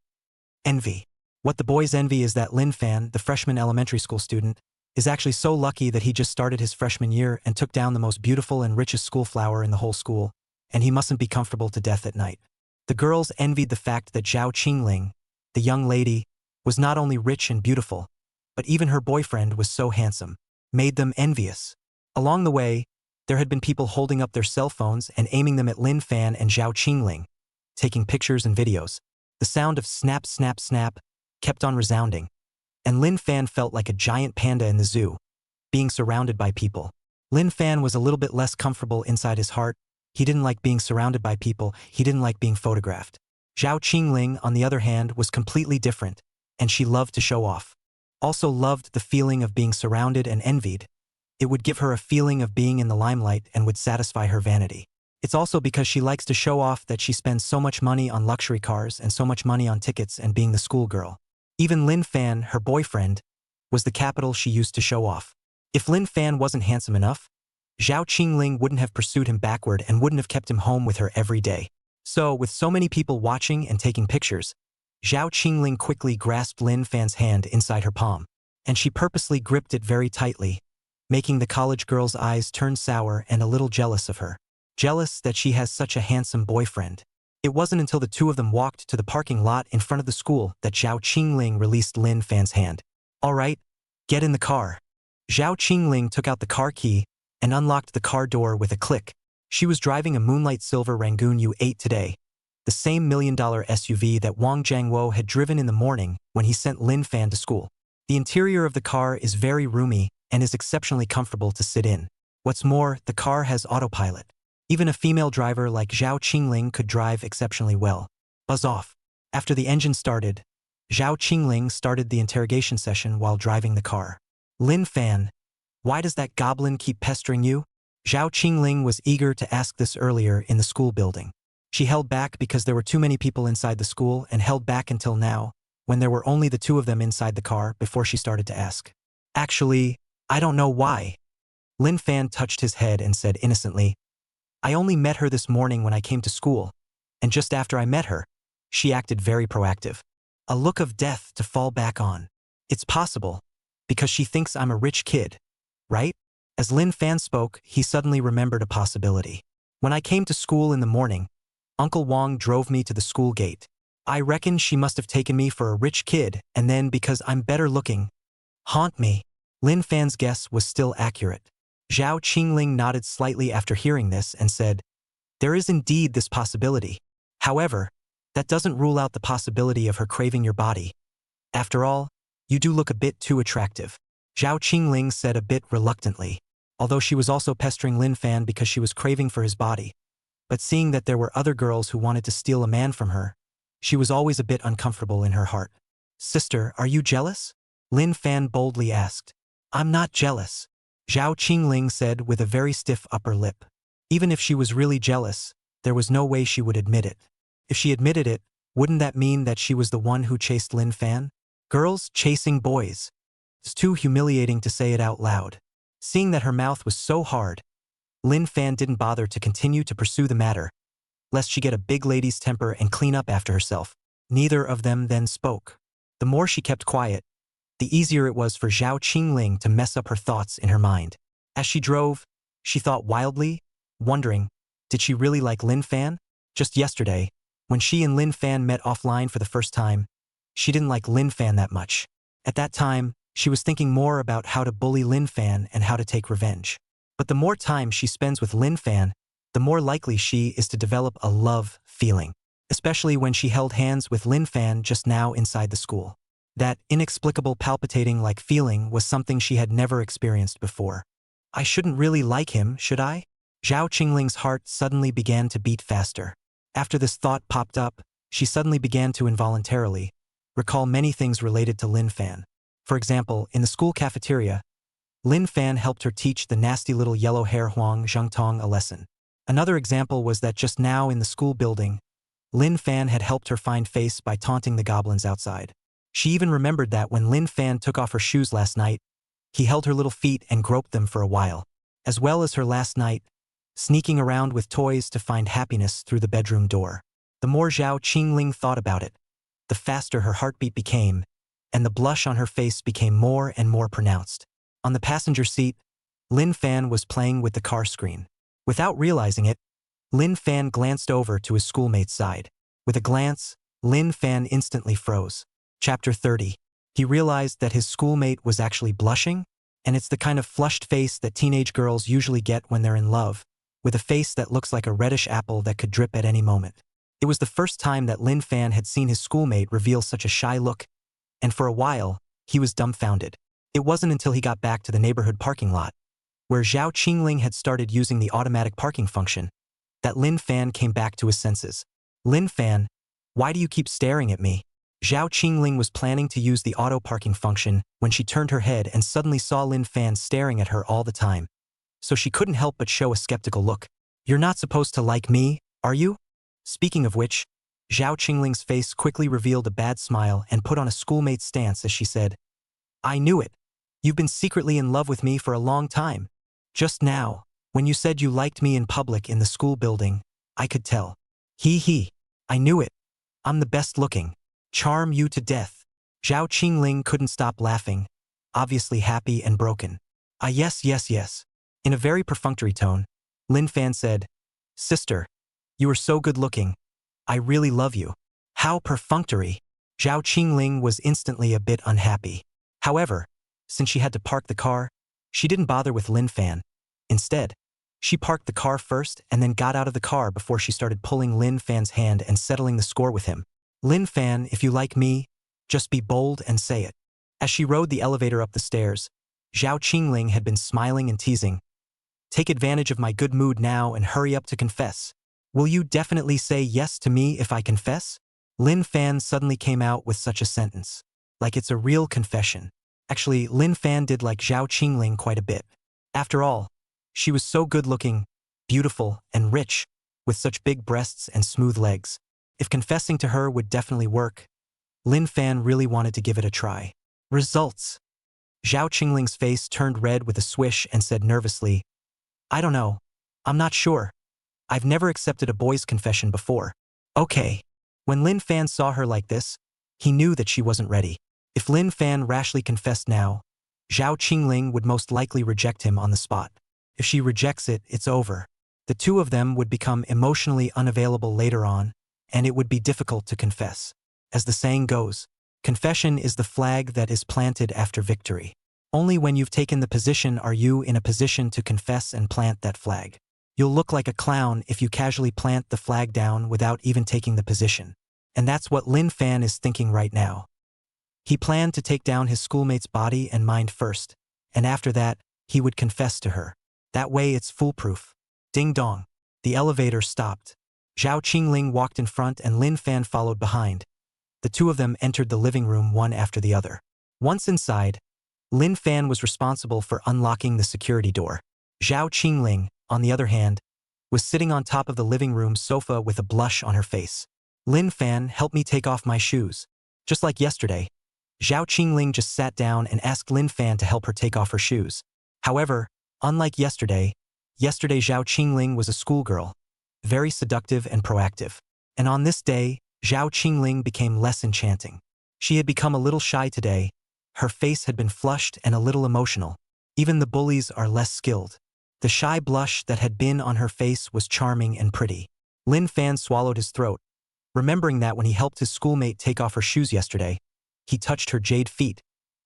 envy. What the boys envy is that Lin Fan, the freshman elementary school student, is actually so lucky that he just started his freshman year and took down the most beautiful and richest school flower in the whole school, and he mustn't be comfortable to death at night. The girls envied the fact that Zhao Qingling, the young lady, was not only rich and beautiful, but even her boyfriend was so handsome, made them envious. Along the way, there had been people holding up their cell phones and aiming them at Lin Fan and Zhao Qingling, taking pictures and videos. The sound of snap, snap, snap kept on resounding, and Lin Fan felt like a giant panda in the zoo, being surrounded by people. Lin Fan was a little bit less comfortable inside his heart. He didn't like being surrounded by people, he didn't like being photographed. Zhao Qingling, on the other hand, was completely different, and she loved to show off. Also loved the feeling of being surrounded and envied. It would give her a feeling of being in the limelight and would satisfy her vanity. It's also because she likes to show off that she spends so much money on luxury cars and so much money on tickets and being the schoolgirl. Even Lin Fan, her boyfriend, was the capital she used to show off. If Lin Fan wasn't handsome enough, Zhao Qingling wouldn't have pursued him backward and wouldn't have kept him home with her every day. So, with so many people watching and taking pictures, Zhao Qingling quickly grasped Lin Fan's hand inside her palm, and she purposely gripped it very tightly, making the college girl's eyes turn sour and a little jealous of her. Jealous that she has such a handsome boyfriend. It wasn't until the two of them walked to the parking lot in front of the school that Zhao Qingling released Lin Fan's hand. "All right, get in the car." Zhao Qingling took out the car key and unlocked the car door with a click. She was driving a Moonlight Silver Rangoon U8 today, the same $1 million SUV that Wang Jiangwo had driven in the morning when he sent Lin Fan to school. The interior of the car is very roomy and is exceptionally comfortable to sit in. What's more, the car has autopilot. Even a female driver like Zhao Qingling could drive exceptionally well. Buzz off. After the engine started, Zhao Qingling started the interrogation session while driving the car. "Lin Fan, why does that goblin keep pestering you?" Zhao Qingling was eager to ask this earlier in the school building. She held back because there were too many people inside the school and held back until now, when there were only the two of them inside the car before she started to ask. "Actually, I don't know why." Lin Fan touched his head and said innocently, "I only met her this morning when I came to school, and just after I met her, she acted very proactive. A look of death to fall back on. It's possible, because she thinks I'm a rich kid, right?" As Lin Fan spoke, he suddenly remembered a possibility. "When I came to school in the morning, Uncle Wang drove me to the school gate. I reckon she must have taken me for a rich kid, and then because I'm better looking, haunt me." Lin Fan's guess was still accurate. Zhao Qingling nodded slightly after hearing this and said, "There is indeed this possibility. However, that doesn't rule out the possibility of her craving your body. After all, you do look a bit too attractive." Zhao Qingling said a bit reluctantly, although she was also pestering Lin Fan because she was craving for his body. But seeing that there were other girls who wanted to steal a man from her, she was always a bit uncomfortable in her heart. "Sister, are you jealous?" Lin Fan boldly asked. "I'm not jealous," Zhao Qingling said with a very stiff upper lip. Even if she was really jealous, there was no way she would admit it. If she admitted it, wouldn't that mean that she was the one who chased Lin Fan? Girls chasing boys. It's too humiliating to say it out loud. Seeing that her mouth was so hard, Lin Fan didn't bother to continue to pursue the matter, lest she get a big lady's temper and clean up after herself. Neither of them then spoke. The more she kept quiet, the easier it was for Zhao Qingling to mess up her thoughts in her mind. As she drove, she thought wildly, wondering, did she really like Lin Fan? Just yesterday, when she and Lin Fan met offline for the first time, she didn't like Lin Fan that much. At that time, she was thinking more about how to bully Lin Fan and how to take revenge. But the more time she spends with Lin Fan, the more likely she is to develop a love feeling, especially when she held hands with Lin Fan just now inside the school. That inexplicable palpitating-like feeling was something she had never experienced before. "I shouldn't really like him, should I?" Zhao Qingling's heart suddenly began to beat faster. After this thought popped up, she suddenly began to involuntarily recall many things related to Lin Fan. For example, in the school cafeteria, Lin Fan helped her teach the nasty little yellow-hair Huang Zhengtong a lesson. Another example was that just now in the school building, Lin Fan had helped her find face by taunting the goblins outside. She even remembered that when Lin Fan took off her shoes last night, he held her little feet and groped them for a while, as well as her last night, sneaking around with toys to find happiness through the bedroom door. The more Zhao Qingling thought about it, the faster her heartbeat became, and the blush on her face became more and more pronounced. On the passenger seat, Lin Fan was playing with the car screen. Without realizing it, Lin Fan glanced over to his schoolmate's side. With a glance, Lin Fan instantly froze. Chapter 30. He realized that his schoolmate was actually blushing, and it's the kind of flushed face that teenage girls usually get when they're in love, with a face that looks like a reddish apple that could drip at any moment. It was the first time that Lin Fan had seen his schoolmate reveal such a shy look, and for a while, he was dumbfounded. It wasn't until he got back to the neighborhood parking lot, where Zhao Qingling had started using the automatic parking function, that Lin Fan came back to his senses. "Lin Fan, why do you keep staring at me?" Zhao Qingling was planning to use the auto parking function when she turned her head and suddenly saw Lin Fan staring at her all the time. So she couldn't help but show a skeptical look. "You're not supposed to like me, are you? Speaking of which, Zhao Qingling's face quickly revealed a bad smile and put on a schoolmate's stance as she said, I knew it. You've been secretly in love with me for a long time. Just now, when you said you liked me in public in the school building, I could tell. He. I knew it. I'm the best looking. Charm you to death. Zhao Qingling couldn't stop laughing, obviously happy and broken. Ah yes. In a very perfunctory tone, Lin Fan said, Sister, you are so good looking. I really love you. How perfunctory. Zhao Qingling was instantly a bit unhappy. However, since she had to park the car, she didn't bother with Lin Fan. Instead, she parked the car first and then got out of the car before she started pulling Lin Fan's hand and settling the score with him. Lin Fan, if you like me, just be bold and say it. As she rode the elevator up the stairs, Zhao Qingling had been smiling and teasing. Take advantage of my good mood now and hurry up to confess. Will you definitely say yes to me if I confess? Lin Fan suddenly came out with such a sentence. Like it's a real confession. Actually, Lin Fan did like Zhao Qingling quite a bit. After all, she was so good-looking, beautiful, and rich, with such big breasts and smooth legs. If confessing to her would definitely work, Lin Fan really wanted to give it a try. Results. Zhao Qingling's face turned red with a swish and said nervously, I don't know. I'm not sure. I've never accepted a boy's confession before. Okay. When Lin Fan saw her like this, he knew that she wasn't ready. If Lin Fan rashly confessed now, Zhao Qingling would most likely reject him on the spot. If she rejects it, it's over. The two of them would become emotionally unavailable later on, and it would be difficult to confess. As the saying goes, confession is the flag that is planted after victory. Only when you've taken the position are you in a position to confess and plant that flag. You'll look like a clown if you casually plant the flag down without even taking the position. And that's what Lin Fan is thinking right now. He planned to take down his schoolmate's body and mind first, and after that, he would confess to her. That way it's foolproof. Ding dong. The elevator stopped. Zhao Qingling walked in front and Lin Fan followed behind. The two of them entered the living room one after the other. Once inside, Lin Fan was responsible for unlocking the security door. Zhao Qingling, on the other hand, was sitting on top of the living room sofa with a blush on her face. Lin Fan, help me take off my shoes. Just like yesterday, Zhao Qingling just sat down and asked Lin Fan to help her take off her shoes. However, unlike yesterday Zhao Qingling was a schoolgirl, very seductive and proactive. And on this day, Zhao Qingling became less enchanting. She had become a little shy today. Her face had been flushed and a little emotional. Even the bullies are less skilled. The shy blush that had been on her face was charming and pretty. Lin Fan swallowed his throat, remembering that when he helped his schoolmate take off her shoes yesterday, he touched her jade feet,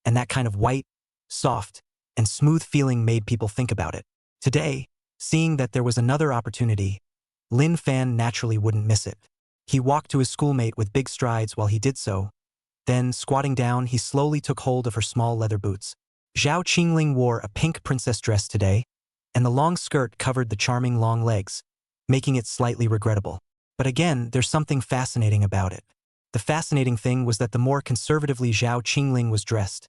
and that kind of white, soft, and smooth feeling made people think about it. Today, seeing that there was another opportunity, Lin Fan naturally wouldn't miss it. He walked to his schoolmate with big strides while he did so. Then, squatting down, he slowly took hold of her small leather boots. Zhao Qingling wore a pink princess dress today, and the long skirt covered the charming long legs, making it slightly regrettable. But again, there's something fascinating about it. The fascinating thing was that the more conservatively Zhao Qingling was dressed,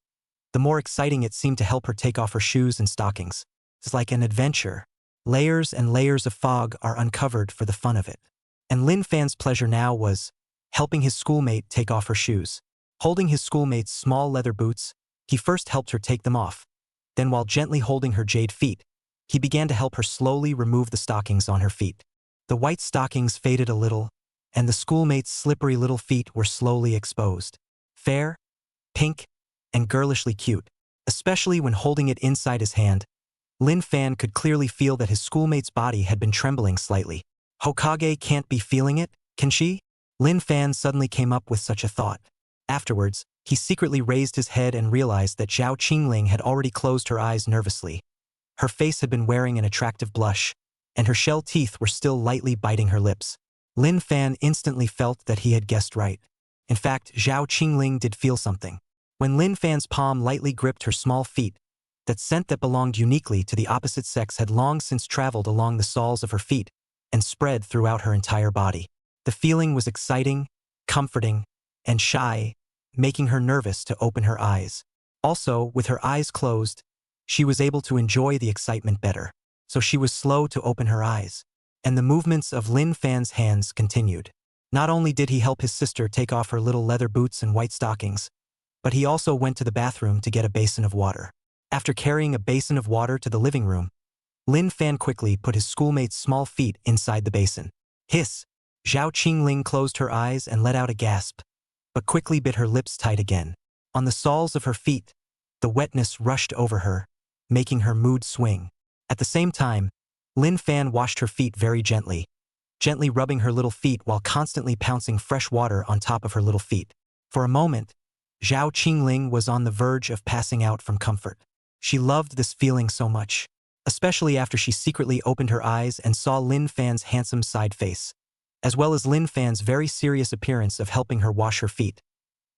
the more exciting it seemed to help her take off her shoes and stockings. It's like an adventure. Layers and layers of fog are uncovered for the fun of it. And Lin Fan's pleasure now was helping his schoolmate take off her shoes. Holding his schoolmate's small leather boots, he first helped her take them off. Then while gently holding her jade feet, he began to help her slowly remove the stockings on her feet. The white stockings faded a little, and the schoolmate's slippery little feet were slowly exposed. Fair, pink, and girlishly cute, especially when holding it inside his hand. Lin Fan could clearly feel that his schoolmate's body had been trembling slightly. Hokage can't be feeling it, can she? Lin Fan suddenly came up with such a thought. Afterwards, he secretly raised his head and realized that Zhao Qingling had already closed her eyes nervously. Her face had been wearing an attractive blush, and her shell teeth were still lightly biting her lips. Lin Fan instantly felt that he had guessed right. In fact, Zhao Qingling did feel something. When Lin Fan's palm lightly gripped her small feet, that scent that belonged uniquely to the opposite sex had long since traveled along the soles of her feet and spread throughout her entire body. The feeling was exciting, comforting, and shy, making her nervous to open her eyes. Also, with her eyes closed, she was able to enjoy the excitement better. So she was slow to open her eyes, and the movements of Lin Fan's hands continued. Not only did he help his sister take off her little leather boots and white stockings, but he also went to the bathroom to get a basin of water. After carrying a basin of water to the living room, Lin Fan quickly put his schoolmate's small feet inside the basin. Hiss! Zhao Qingling closed her eyes and let out a gasp, but quickly bit her lips tight again. On the soles of her feet, the wetness rushed over her, making her mood swing. At the same time, Lin Fan washed her feet very gently rubbing her little feet while constantly pouncing fresh water on top of her little feet. For a moment, Zhao Qingling was on the verge of passing out from comfort. She loved this feeling so much, especially after she secretly opened her eyes and saw Lin Fan's handsome side face, as well as Lin Fan's very serious appearance of helping her wash her feet.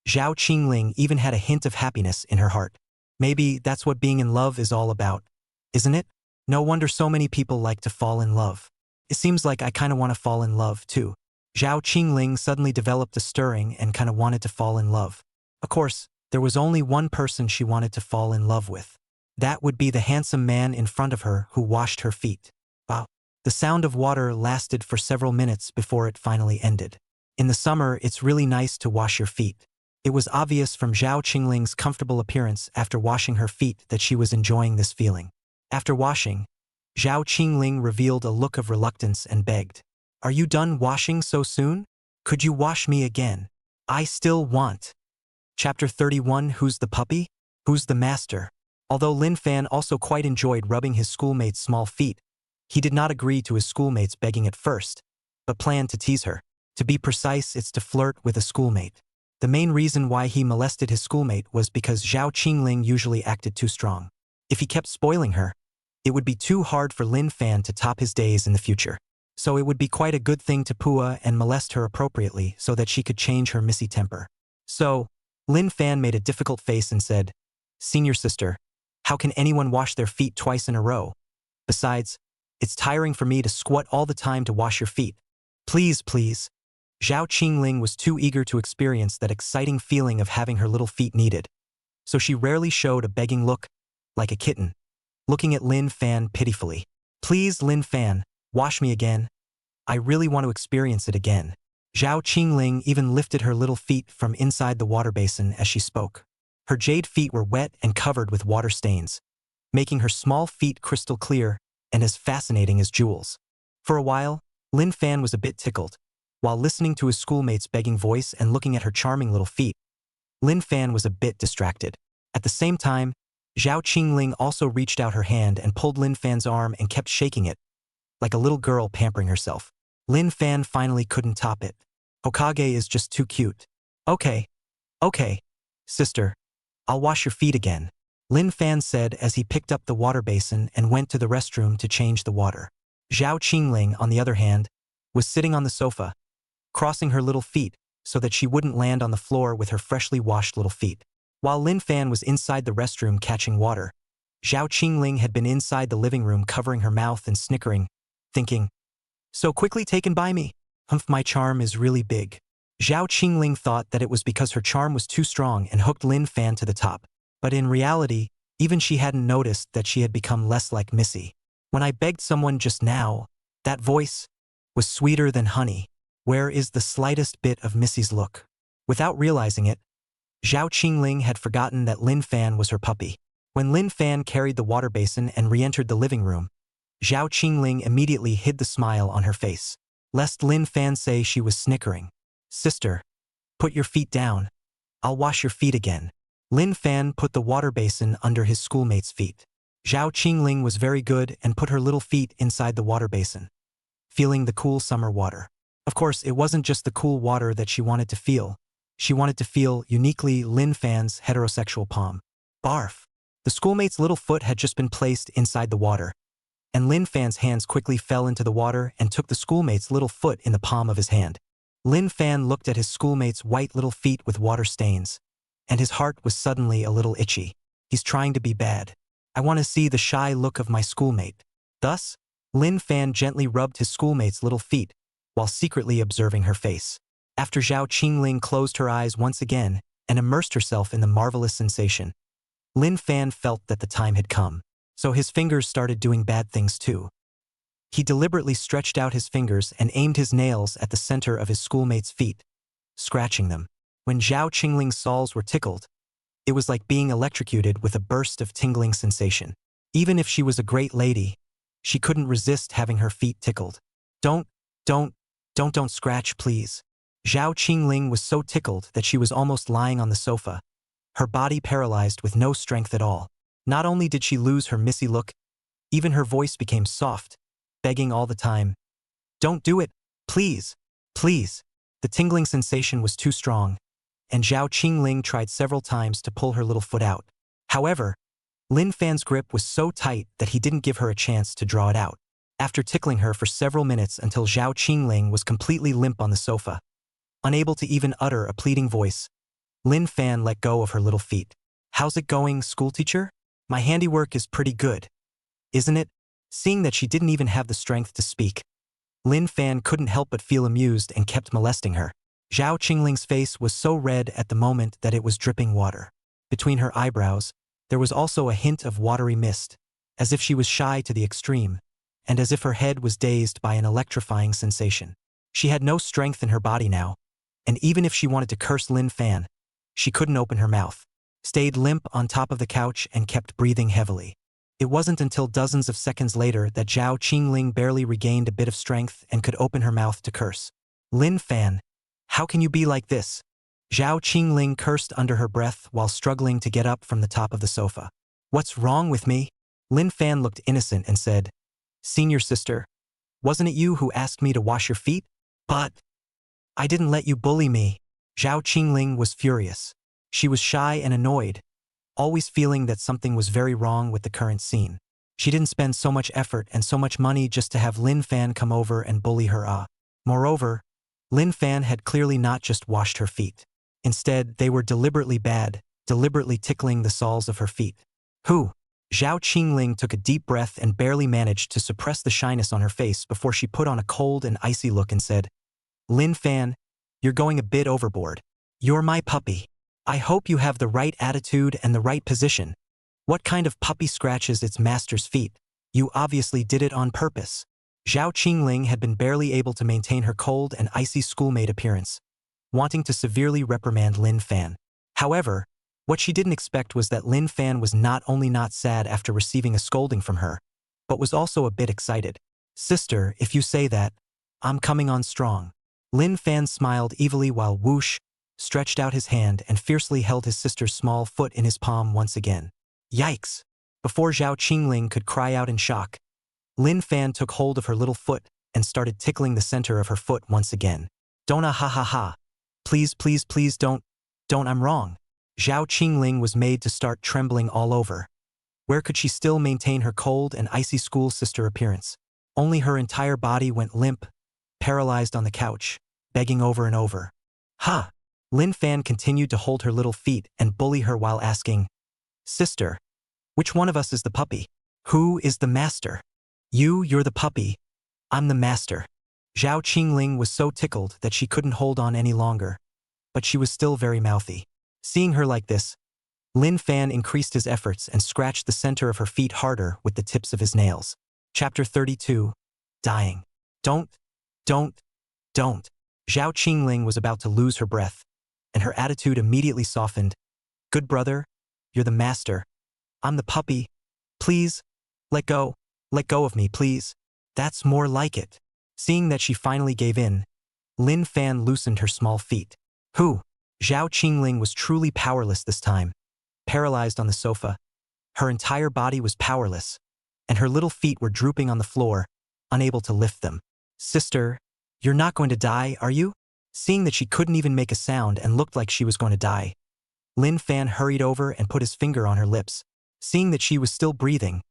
Zhao Qingling even had a hint of happiness in her heart. Maybe that's what being in love is all about, isn't it? No wonder so many people like to fall in love. It seems like I kinda wanna fall in love, too. Zhao Qingling suddenly developed a stirring and kinda wanted to fall in love. Of course, there was only one person she wanted to fall in love with. That would be the handsome man in front of her who washed her feet. Wow. The sound of water lasted for several minutes before it finally ended. In the summer, it's really nice to wash your feet. It was obvious from Zhao Qingling's comfortable appearance after washing her feet that she was enjoying this feeling. After washing, Zhao Qingling revealed a look of reluctance and begged, "Are you done washing so soon? Could you wash me again? I still want." Chapter 31 Who's the Puppy? Who's the Master? Although Lin Fan also quite enjoyed rubbing his schoolmate's small feet, he did not agree to his schoolmate's begging at first, but planned to tease her. To be precise, it's to flirt with a schoolmate. The main reason why he molested his schoolmate was because Zhao Qingling usually acted too strong. If he kept spoiling her, it would be too hard for Lin Fan to top his days in the future. So it would be quite a good thing to pua and molest her appropriately so that she could change her missy temper. So, Lin Fan made a difficult face and said, "Senior sister, how can anyone wash their feet twice in a row? Besides, it's tiring for me to squat all the time to wash your feet. Please, please." Zhao Qingling was too eager to experience that exciting feeling of having her little feet kneaded, so she rarely showed a begging look, like a kitten, looking at Lin Fan pitifully. "Please, Lin Fan, wash me again. I really want to experience it again." Zhao Qingling even lifted her little feet from inside the water basin as she spoke. Her jade feet were wet and covered with water stains, making her small feet crystal clear and as fascinating as jewels. For a while, Lin Fan was a bit tickled. While listening to his schoolmate's begging voice and looking at her charming little feet, Lin Fan was a bit distracted. At the same time, Zhao Qingling also reached out her hand and pulled Lin Fan's arm and kept shaking it, like a little girl pampering herself. Lin Fan finally couldn't top it. "Hokage is just too cute." Okay, sister, I'll wash your feet again," Lin Fan said as he picked up the water basin and went to the restroom to change the water. Zhao Qingling, on the other hand, was sitting on the sofa, crossing her little feet so that she wouldn't land on the floor with her freshly washed little feet. While Lin Fan was inside the restroom catching water, Zhao Qingling had been inside the living room covering her mouth and snickering, thinking, "So quickly taken by me. Humph, my charm is really big." Zhao Qingling thought that it was because her charm was too strong and hooked Lin Fan to the top. But in reality, even she hadn't noticed that she had become less like Missy. "When I begged someone just now, that voice was sweeter than honey. Where is the slightest bit of Missy's look?" Without realizing it, Zhao Qingling had forgotten that Lin Fan was her puppy. When Lin Fan carried the water basin and re-entered the living room, Zhao Qingling immediately hid the smile on her face, lest Lin Fan say she was snickering. "Sister, put your feet down. I'll wash your feet again." Lin Fan put the water basin under his schoolmate's feet. Zhao Qingling was very good and put her little feet inside the water basin, feeling the cool summer water. Of course, it wasn't just the cool water that she wanted to feel. She wanted to feel uniquely Lin Fan's heterosexual palm. Barf! The schoolmate's little foot had just been placed inside the water, and Lin Fan's hands quickly fell into the water and took the schoolmate's little foot in the palm of his hand. Lin Fan looked at his schoolmate's white little feet with water stains, and his heart was suddenly a little itchy. He's trying to be bad. I want to see the shy look of my schoolmate. Thus, Lin Fan gently rubbed his schoolmate's little feet, while secretly observing her face. After Zhao Qingling closed her eyes once again and immersed herself in the marvelous sensation, Lin Fan felt that the time had come. So his fingers started doing bad things too. He deliberately stretched out his fingers and aimed his nails at the center of his schoolmate's feet, scratching them. When Zhao Qingling's soles were tickled, it was like being electrocuted with a burst of tingling sensation. Even if she was a great lady, she couldn't resist having her feet tickled. Don't scratch, please. Zhao Qingling was so tickled that she was almost lying on the sofa, her body paralyzed with no strength at all. Not only did she lose her missy look, even her voice became soft, begging all the time, "Don't do it, please, please." The tingling sensation was too strong, and Zhao Qingling tried several times to pull her little foot out. However, Lin Fan's grip was so tight that he didn't give her a chance to draw it out. After tickling her for several minutes until Zhao Qingling was completely limp on the sofa, unable to even utter a pleading voice, Lin Fan let go of her little feet. "How's it going, schoolteacher? My handiwork is pretty good, isn't it?" Seeing that she didn't even have the strength to speak, Lin Fan couldn't help but feel amused and kept molesting her. Zhao Qingling's face was so red at the moment that it was dripping water. Between her eyebrows, there was also a hint of watery mist, as if she was shy to the extreme, and as if her head was dazed by an electrifying sensation. She had no strength in her body now, and even if she wanted to curse Lin Fan, she couldn't open her mouth. Stayed limp on top of the couch and kept breathing heavily. It wasn't until dozens of seconds later that Zhao Qingling barely regained a bit of strength and could open her mouth to curse. "Lin Fan, how can you be like this?" Zhao Qingling cursed under her breath while struggling to get up from the top of the sofa. "What's wrong with me?" Lin Fan looked innocent and said, "Senior sister, wasn't it you who asked me to wash your feet? But I didn't let you bully me." Zhao Qingling was furious. She was shy and annoyed, always feeling that something was very wrong with the current scene. She didn't spend so much effort and so much money just to have Lin Fan come over and bully her. Moreover, Lin Fan had clearly not just washed her feet. Instead, they were deliberately tickling the soles of her feet. "Who?" Zhao Qingling took a deep breath and barely managed to suppress the shyness on her face before she put on a cold and icy look and said, "Lin Fan, you're going a bit overboard. You're my puppy. I hope you have the right attitude and the right position. What kind of puppy scratches its master's feet? You obviously did it on purpose." Zhao Qingling had been barely able to maintain her cold and icy schoolmate appearance, wanting to severely reprimand Lin Fan. However, what she didn't expect was that Lin Fan was not only not sad after receiving a scolding from her, but was also a bit excited. "Sister, if you say that, I'm coming on strong." Lin Fan smiled evilly while Whoosh stretched out his hand and fiercely held his sister's small foot in his palm once again. Yikes! Before Zhao Qingling could cry out in shock, Lin Fan took hold of her little foot and started tickling the center of her foot once again. "Don't ha ha ha. Please, please, please don't, I'm wrong." Zhao Qingling was made to start trembling all over. Where could she still maintain her cold and icy school sister appearance? Only her entire body went limp, paralyzed on the couch, begging over and over. "Ha!" Lin Fan continued to hold her little feet and bully her while asking, "Sister, which one of us is the puppy? Who is the master?" You're the puppy. I'm the master." Zhao Qingling was so tickled that she couldn't hold on any longer, but she was still very mouthy. Seeing her like this, Lin Fan increased his efforts and scratched the center of her feet harder with the tips of his nails. Chapter 32. Dying. Don't. Zhao Qingling was about to lose her breath, and her attitude immediately softened. "Good brother, you're the master. I'm the puppy. Please, let go of me, please. That's more like it." Seeing that she finally gave in, Lin Fan loosened her small feet. "Who?" Zhao Qingling was truly powerless this time. Paralyzed on the sofa, her entire body was powerless, and her little feet were drooping on the floor, unable to lift them. "Sister, you're not going to die, are you?" Seeing that she couldn't even make a sound and looked like she was going to die, Lin Fan hurried over and put his finger on her lips. Seeing that she was still breathing,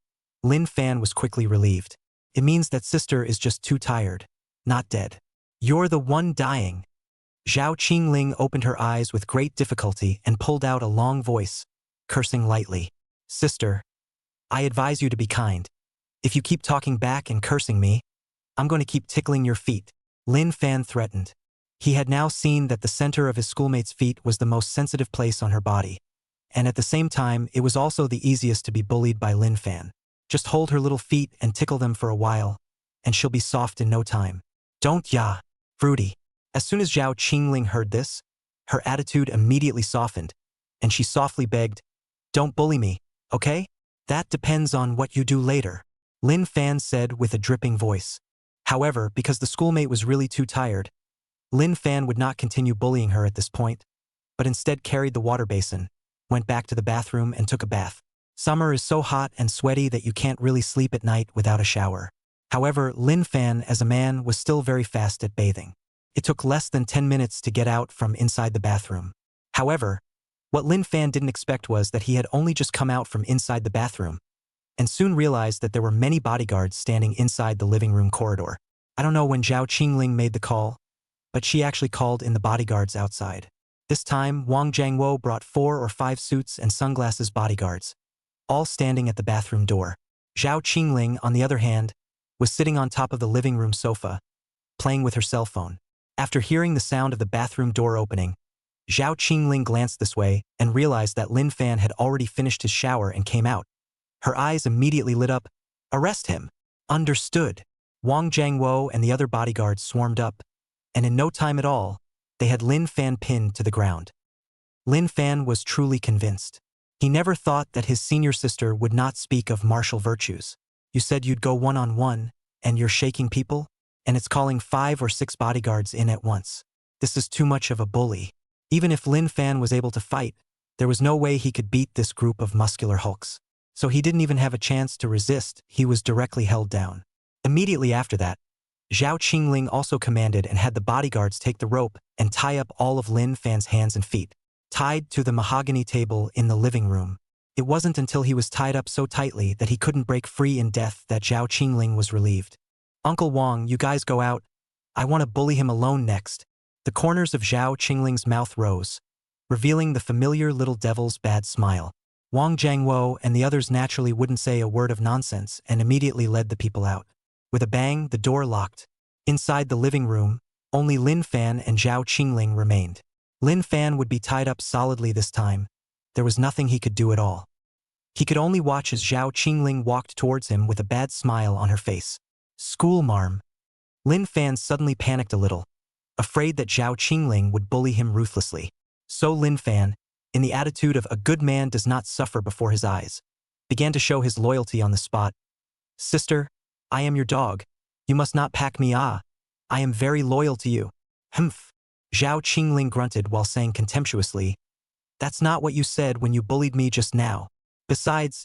Lin Fan was quickly relieved. "It means that sister is just too tired, not dead. You're the one dying." Zhao Qingling opened her eyes with great difficulty and pulled out a long voice, cursing lightly. "Sister, I advise you to be kind. If you keep talking back and cursing me, I'm going to keep tickling your feet," Lin Fan threatened. He had now seen that the center of his schoolmate's feet was the most sensitive place on her body, and at the same time, it was also the easiest to be bullied by Lin Fan. Just hold her little feet and tickle them for a while, and she'll be soft in no time. Don't ya, fruity. As soon as Zhao Qingling heard this, her attitude immediately softened, and she softly begged, don't bully me, okay? That depends on what you do later, Lin Fan said with a dripping voice. However, because the schoolmate was really too tired, Lin Fan would not continue bullying her at this point, but instead carried the water basin, went back to the bathroom and took a bath. Summer is so hot and sweaty that you can't really sleep at night without a shower. However, Lin Fan, as a man, was still very fast at bathing. It took less than 10 minutes to get out from inside the bathroom. However, what Lin Fan didn't expect was that he had only just come out from inside the bathroom, and soon realized that there were many bodyguards standing inside the living room corridor. I don't know when Zhao Qingling made the call, but she actually called in the bodyguards outside. This time, Wang Jiangwo brought 4 or 5 suits and sunglasses bodyguards, all standing at the bathroom door. Zhao Qingling, on the other hand, was sitting on top of the living room sofa, playing with her cell phone. After hearing the sound of the bathroom door opening, Zhao Qingling glanced this way and realized that Lin Fan had already finished his shower and came out. Her eyes immediately lit up. Arrest him. Understood. Wang Jiangwo and the other bodyguards swarmed up, and in no time at all, they had Lin Fan pinned to the ground. Lin Fan was truly convinced. He never thought that his senior sister would not speak of martial virtues. You said you'd go one-on-one, and you're shaking people, and it's calling 5 or 6 bodyguards in at once. This is too much of a bully. Even if Lin Fan was able to fight, there was no way he could beat this group of muscular hulks. So he didn't even have a chance to resist, he was directly held down. Immediately after that, Zhao Qingling also commanded and had the bodyguards take the rope and tie up all of Lin Fan's hands and feet, tied to the mahogany table in the living room. It wasn't until he was tied up so tightly that he couldn't break free in death that Zhao Qingling was relieved. Uncle Wang, you guys go out. I want to bully him alone next. The corners of Zhao Qingling's mouth rose, revealing the familiar little devil's bad smile. Wang Jiangwo and the others naturally wouldn't say a word of nonsense and immediately led the people out. With a bang, the door locked. Inside the living room, only Lin Fan and Zhao Qingling remained. Lin Fan would be tied up solidly this time. There was nothing he could do at all. He could only watch as Zhao Qingling walked towards him with a bad smile on her face. Schoolmarm. Lin Fan suddenly panicked a little, afraid that Zhao Qingling would bully him ruthlessly. So Lin Fan, in the attitude of a good man does not suffer before his eyes, began to show his loyalty on the spot. Sister, I am your dog. You must not pack me. I am very loyal to you. Humph. Zhao Qingling grunted while saying contemptuously, that's not what you said when you bullied me just now. Besides,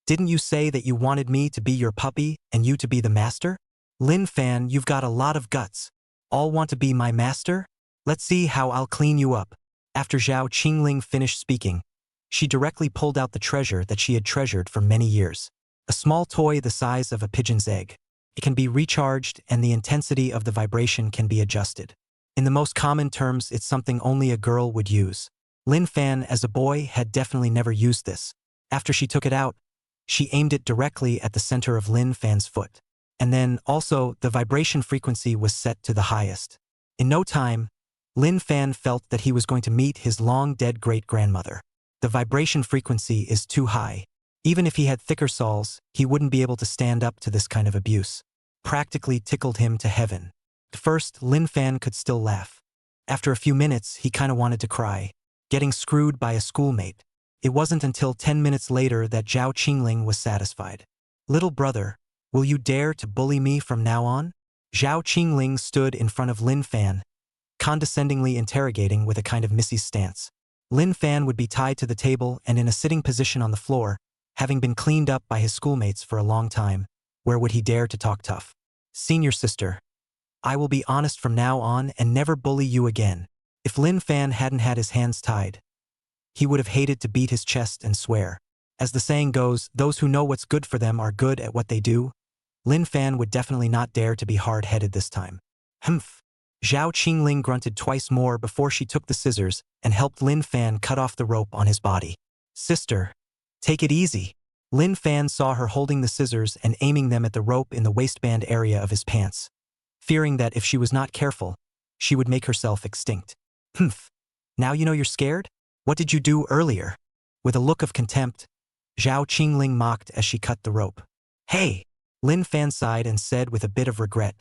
didn't you say that you wanted me to be your puppy and you to be the master? Lin Fan, you've got a lot of guts. All want to be my master? Let's see how I'll clean you up. After Zhao Qingling finished speaking, she directly pulled out the treasure that she had treasured for many years. A small toy the size of a pigeon's egg. It can be recharged and the intensity of the vibration can be adjusted. In the most common terms, it's something only a girl would use. Lin Fan, as a boy, had definitely never used this. After she took it out, she aimed it directly at the center of Lin Fan's foot. And then, also, the vibration frequency was set to the highest. In no time, Lin Fan felt that he was going to meet his long-dead great-grandmother. The vibration frequency is too high. Even if he had thicker soles, he wouldn't be able to stand up to this kind of abuse. Practically tickled him to heaven. At first, Lin Fan could still laugh. After a few minutes, he kinda wanted to cry. Getting screwed by a schoolmate. It wasn't until 10 minutes later that Zhao Qingling was satisfied. Little brother, will you dare to bully me from now on? Zhao Qingling stood in front of Lin Fan, condescendingly interrogating with a kind of Missy's stance. Lin Fan would be tied to the table and in a sitting position on the floor, having been cleaned up by his schoolmates for a long time. Where would he dare to talk tough? Senior sister, I will be honest from now on and never bully you again. If Lin Fan hadn't had his hands tied, he would have hated to beat his chest and swear. As the saying goes, those who know what's good for them are good at what they do. Lin Fan would definitely not dare to be hard-headed this time. Humph. Zhao Qingling grunted twice more before she took the scissors and helped Lin Fan cut off the rope on his body. Sister, take it easy. Lin Fan saw her holding the scissors and aiming them at the rope in the waistband area of his pants, fearing that if she was not careful, she would make herself extinct. Humph. Now you know you're scared? What did you do earlier? With a look of contempt, Zhao Qingling mocked as she cut the rope. Hey, Lin Fan sighed and said with a bit of regret,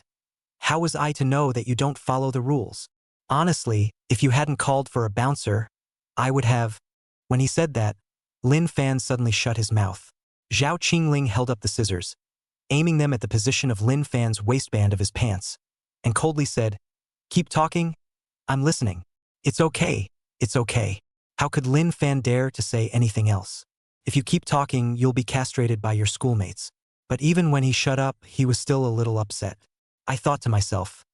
"How was I to know that you don't follow the rules? Honestly, if you hadn't called for a bouncer, I would have." When he said that, Lin Fan suddenly shut his mouth. Zhao Qingling held up the scissors, aiming them at the position of Lin Fan's waistband of his pants, and coldly said, "Keep talking. I'm listening. It's okay. It's okay." How could Lin Fan dare to say anything else? If you keep talking, you'll be castrated by your schoolmates. But even when he shut up, he was still a little upset. I thought to myself,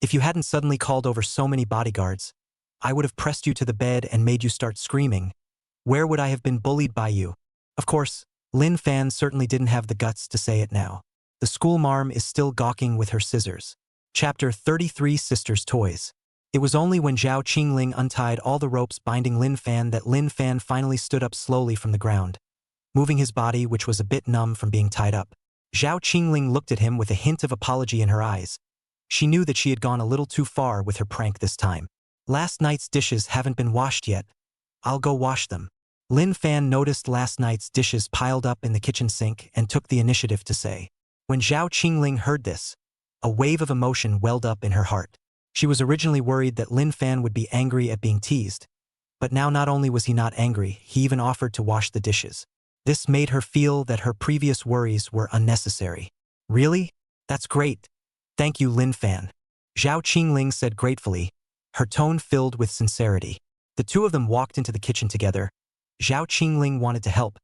if you hadn't suddenly called over so many bodyguards, I would have pressed you to the bed and made you start screaming. Where would I have been bullied by you? Of course, Lin Fan certainly didn't have the guts to say it now. The school marm is still gawking with her scissors. Chapter 33 Sisters' Toys. It was only when Zhao Qingling untied all the ropes binding Lin Fan that Lin Fan finally stood up slowly from the ground, moving his body, which was a bit numb from being tied up. Zhao Qingling looked at him with a hint of apology in her eyes. She knew that she had gone a little too far with her prank this time. "Last night's dishes haven't been washed yet. I'll go wash them." Lin Fan noticed last night's dishes piled up in the kitchen sink and took the initiative to say. When Zhao Qingling heard this, a wave of emotion welled up in her heart. She was originally worried that Lin Fan would be angry at being teased, but now not only was he not angry, he even offered to wash the dishes. This made her feel that her previous worries were unnecessary. "Really? That's great. Thank you, Lin Fan," Zhao Qingling said gratefully, her tone filled with sincerity. The two of them walked into the kitchen together. Zhao Qingling wanted to help,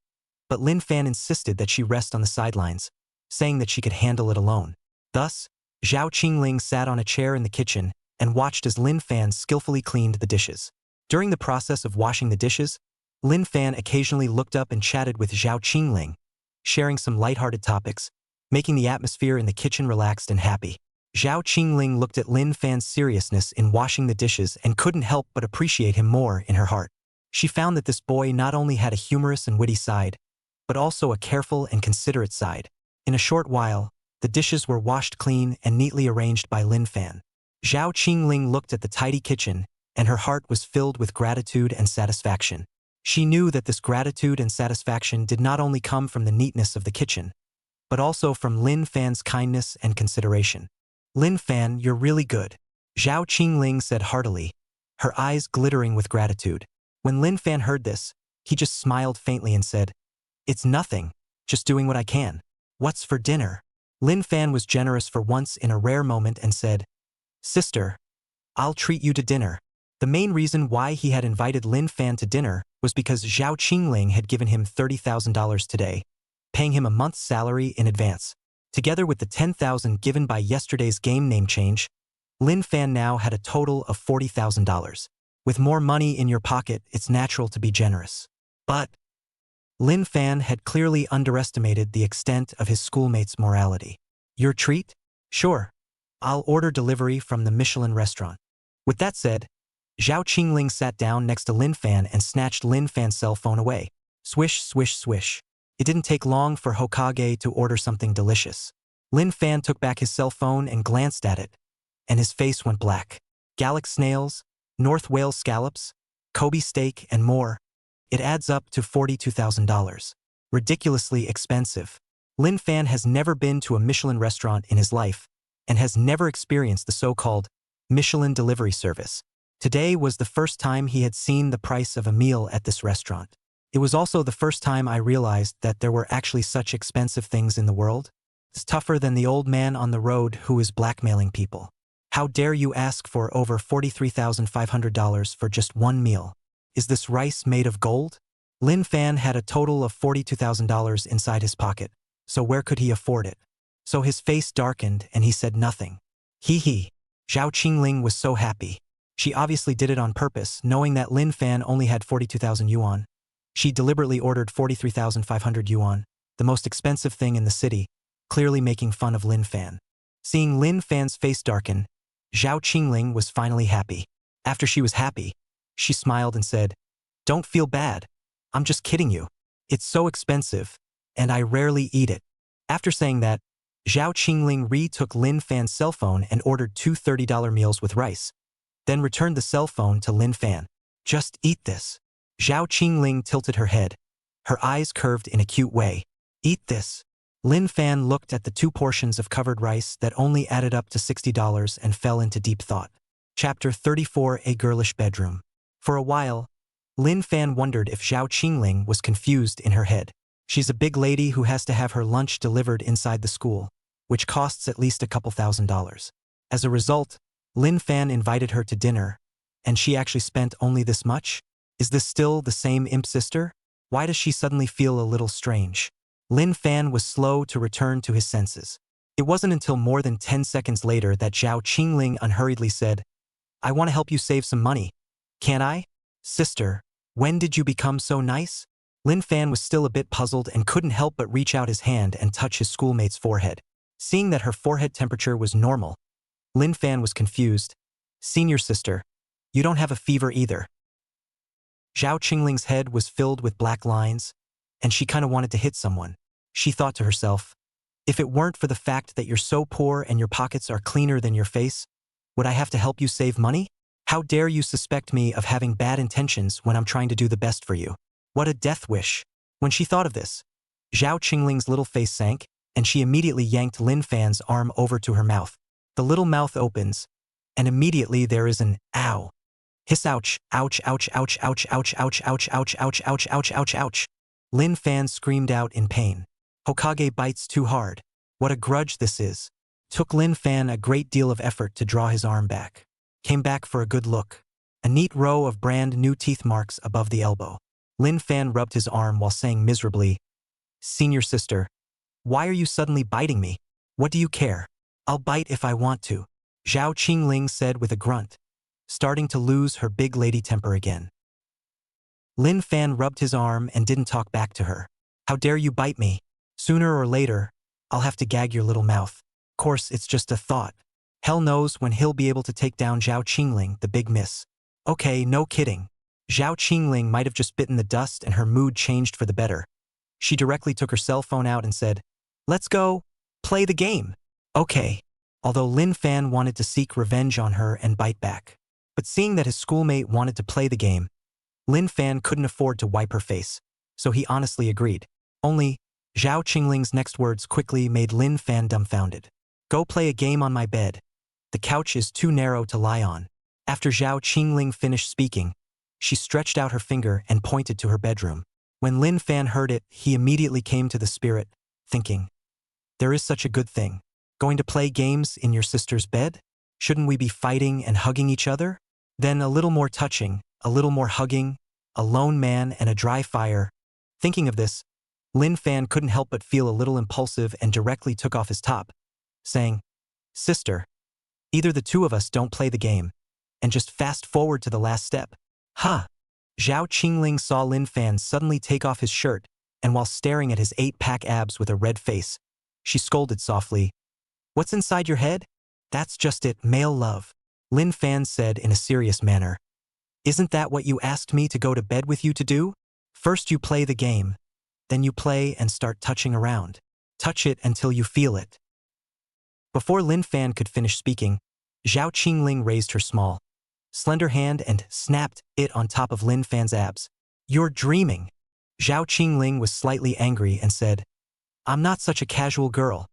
but Lin Fan insisted that she rest on the sidelines, saying that she could handle it alone. Thus, Zhao Qingling sat on a chair in the kitchen and watched as Lin Fan skillfully cleaned the dishes. During the process of washing the dishes, Lin Fan occasionally looked up and chatted with Zhao Qingling, sharing some lighthearted topics, making the atmosphere in the kitchen relaxed and happy. Zhao Qingling looked at Lin Fan's seriousness in washing the dishes and couldn't help but appreciate him more in her heart. She found that this boy not only had a humorous and witty side, but also a careful and considerate side. In a short while, the dishes were washed clean and neatly arranged by Lin Fan. Zhao Qingling looked at the tidy kitchen, and her heart was filled with gratitude and satisfaction. She knew that this gratitude and satisfaction did not only come from the neatness of the kitchen, but also from Lin Fan's kindness and consideration. "Lin Fan, you're really good," Zhao Qingling said heartily, her eyes glittering with gratitude. When Lin Fan heard this, he just smiled faintly and said, "It's nothing, just doing what I can. What's for dinner?" Lin Fan was generous for once in a rare moment and said, "Sister, I'll treat you to dinner." The main reason why he had invited Lin Fan to dinner was because Zhao Qingling had given him $30,000 today, paying him a month's salary in advance. Together with the $10,000 given by yesterday's game name change, Lin Fan now had a total of $40,000. With more money in your pocket, it's natural to be generous. But Lin Fan had clearly underestimated the extent of his schoolmate's morality. "Your treat? Sure. I'll order delivery from the Michelin restaurant." With that said, Zhao Qingling sat down next to Lin Fan and snatched Lin Fan's cell phone away. Swish, swish, swish. It didn't take long for Hokage to order something delicious. Lin Fan took back his cell phone and glanced at it, and his face went black. Gallic snails, North Wales scallops, Kobe steak, and more. It adds up to $42,000. Ridiculously expensive. Lin Fan has never been to a Michelin restaurant in his life, and has never experienced the so-called Michelin delivery service. Today was the first time he had seen the price of a meal at this restaurant. It was also the first time I realized that there were actually such expensive things in the world. It's tougher than the old man on the road who is blackmailing people. How dare you ask for over $43,500 for just one meal? Is this rice made of gold? Lin Fan had a total of $42,000 inside his pocket, so where could he afford it? So his face darkened and he said nothing. Hee. Zhao Qingling was so happy. She obviously did it on purpose, knowing that Lin Fan only had 42,000 yuan. She deliberately ordered 43,500 yuan, the most expensive thing in the city, clearly making fun of Lin Fan. Seeing Lin Fan's face darken, Zhao Qingling was finally happy. After she was happy, she smiled and said, "Don't feel bad. I'm just kidding you. It's so expensive, and I rarely eat it." After saying that, Zhao Qingling retook Lin Fan's cell phone and ordered two $30 meals with rice, then returned the cell phone to Lin Fan. "Just eat this." Zhao Qingling tilted her head, her eyes curved in a cute way. "Eat this. Lin Fan looked at the 2 portions of covered rice that only added up to $60 and fell into deep thought. Chapter 34: A Girlish Bedroom. For a while, Lin Fan wondered if Zhao Qingling was confused in her head. She's a big lady who has to have her lunch delivered inside the school, which costs at least a couple $1,000s. As a result, Lin Fan invited her to dinner, and she actually spent only this much? Is this still the same imp sister? Why does she suddenly feel a little strange? Lin Fan was slow to return to his senses. It wasn't until more than 10 seconds later that Zhao Qingling unhurriedly said, "I want to help you save some money. Can I? Sister, when did you become so nice?" Lin Fan was still a bit puzzled and couldn't help but reach out his hand and touch his schoolmate's forehead. Seeing that her forehead temperature was normal, Lin Fan was confused. "Senior sister, you don't have a fever either." Zhao Qingling's head was filled with black lines, and she kinda wanted to hit someone. She thought to herself, if it weren't for the fact that you're so poor and your pockets are cleaner than your face, would I have to help you save money? How dare you suspect me of having bad intentions when I'm trying to do the best for you? What a death wish. When she thought of this, Zhao Qingling's little face sank, and she immediately yanked Lin Fan's arm over to her mouth. The little mouth opens, and immediately there is an ow. Hiss ouch, ouch, ouch, ouch, ouch, ouch, ouch, ouch, ouch, ouch, ouch, ouch, ouch, ouch. Lin Fan screamed out in pain. Hokage bites too hard. What a grudge this is. Took Lin Fan a great deal of effort to draw his arm back. Came back for a good look. A neat row of brand new teeth marks above the elbow. Lin Fan rubbed his arm while saying miserably, "Senior sister, why are you suddenly biting me? What do you care? I'll bite if I want to," Zhao Qingling said with a grunt, starting to lose her big lady temper again. Lin Fan rubbed his arm and didn't talk back to her. "How dare you bite me? Sooner or later, I'll have to gag your little mouth. Course, it's just a thought. Hell knows when he'll be able to take down Zhao Qingling, the big miss." Okay, no kidding. Zhao Qingling might have just bitten the dust and her mood changed for the better. She directly took her cell phone out and said, "Let's go, play the game." Okay. Although Lin Fan wanted to seek revenge on her and bite back. But seeing that his schoolmate wanted to play the game, Lin Fan couldn't afford to wipe her face, so he honestly agreed. Only, Zhao Qingling's next words quickly made Lin Fan dumbfounded. "Go play a game on my bed. The couch is too narrow to lie on." After Zhao Qingling finished speaking, she stretched out her finger and pointed to her bedroom. When Lin Fan heard it, he immediately came to the spirit, thinking, there is such a good thing. Going to play games in your sister's bed? Shouldn't we be fighting and hugging each other? Then a little more touching, a little more hugging, a lone man and a dry fire. Thinking of this, Lin Fan couldn't help but feel a little impulsive and directly took off his top, saying, "Sister, either the two of us don't play the game, and just fast forward to the last step." "Huh." Zhao Qingling saw Lin Fan suddenly take off his shirt, and while staring at his 8-pack abs with a red face, she scolded softly, "What's inside your head?" "That's just it, male love," Lin Fan said in a serious manner. "Isn't that what you asked me to go to bed with you to do? First you play the game, then you play and start touching around. Touch it until you feel it." Before Lin Fan could finish speaking, Zhao Qingling raised her small, slender hand and snapped it on top of Lin Fan's abs. "You're dreaming." Zhao Qingling was slightly angry and said, "I'm not such a casual girl."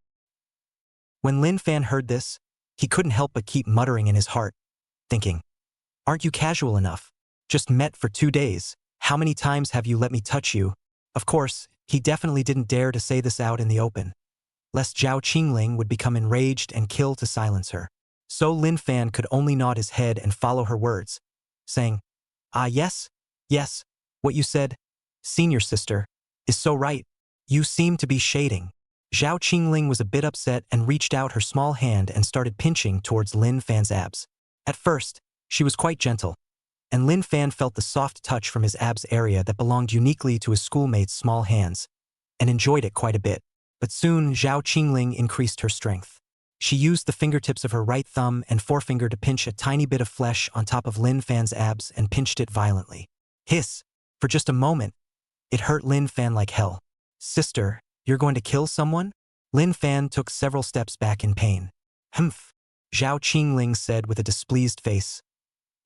When Lin Fan heard this, he couldn't help but keep muttering in his heart, thinking, "Aren't you casual enough? Just met for 2 days. How many times have you let me touch you?" Of course, he definitely didn't dare to say this out in the open, lest Zhao Qingling would become enraged and kill to silence her. So Lin Fan could only nod his head and follow her words, saying, "Ah yes, yes, what you said, senior sister, is so right. You seem to be shading." Zhao Qingling was a bit upset and reached out her small hand and started pinching towards Lin Fan's abs. At first, she was quite gentle, and Lin Fan felt the soft touch from his abs area that belonged uniquely to his schoolmate's small hands, and enjoyed it quite a bit. But soon Zhao Qingling increased her strength. She used the fingertips of her right thumb and forefinger to pinch a tiny bit of flesh on top of Lin Fan's abs and pinched it violently. Hiss! For just a moment, it hurt Lin Fan like hell. "Sister, you're going to kill someone?" Lin Fan took several steps back in pain. "Humph," Zhao Qingling said with a displeased face.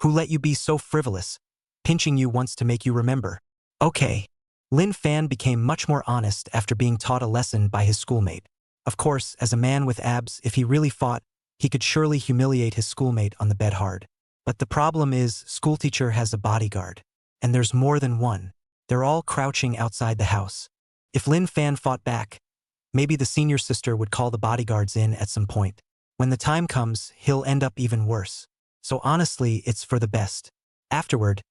"Who let you be so frivolous? Pinching you once to make you remember." "Okay." Lin Fan became much more honest after being taught a lesson by his schoolmate. Of course, as a man with abs, if he really fought, he could surely humiliate his schoolmate on the bed hard. But the problem is, schoolteacher has a bodyguard. And there's more than one. They're all crouching outside the house. If Lin Fan fought back, maybe the senior sister would call the bodyguards in at some point. When the time comes, he'll end up even worse. So honestly, it's for the best. Afterward,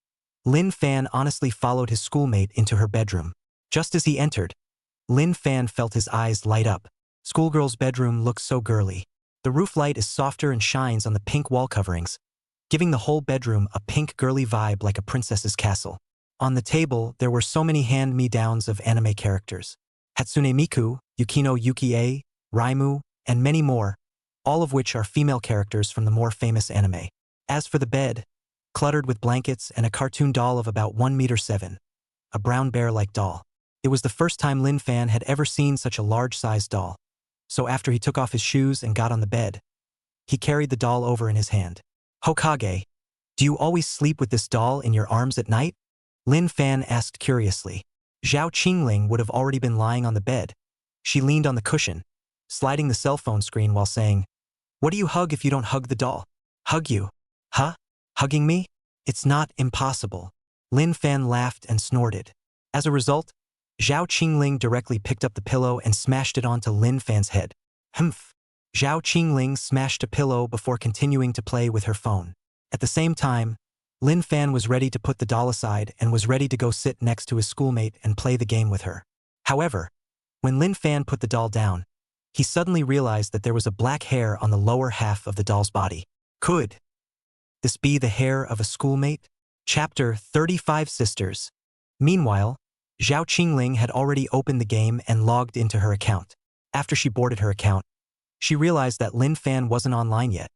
Lin Fan honestly followed his schoolmate into her bedroom. Just as he entered, Lin Fan felt his eyes light up. Schoolgirl's bedroom looks so girly. The roof light is softer and shines on the pink wall coverings, giving the whole bedroom a pink girly vibe like a princess's castle. On the table, there were so many hand-me-downs of anime characters. Hatsune Miku, Yukino Yukie, Raimu, and many more, all of which are female characters from the more famous anime. As for the bed, cluttered with blankets and a cartoon doll of about 1.7 meters, a brown bear-like doll. It was the first time Lin Fan had ever seen such a large-sized doll. So after he took off his shoes and got on the bed, he carried the doll over in his hand. Hokage, do you always sleep with this doll in your arms at night? Lin Fan asked curiously. Zhao Qingling would have already been lying on the bed. She leaned on the cushion, sliding the cell phone screen while saying, "What do you hug if you don't hug the doll?" "Hug you? Huh? Hugging me? It's not impossible." Lin Fan laughed and snorted. As a result, Zhao Qingling directly picked up the pillow and smashed it onto Lin Fan's head. Humph. Zhao Qingling smashed a pillow before continuing to play with her phone. At the same time, Lin Fan was ready to put the doll aside and was ready to go sit next to his schoolmate and play the game with her. However, when Lin Fan put the doll down, he suddenly realized that there was a black hair on the lower half of the doll's body. Could this be the hair of a schoolmate? Chapter 35 Sisters. Meanwhile, Zhao Qingling had already opened the game and logged into her account. After she boarded her account, she realized that Lin Fan wasn't online yet.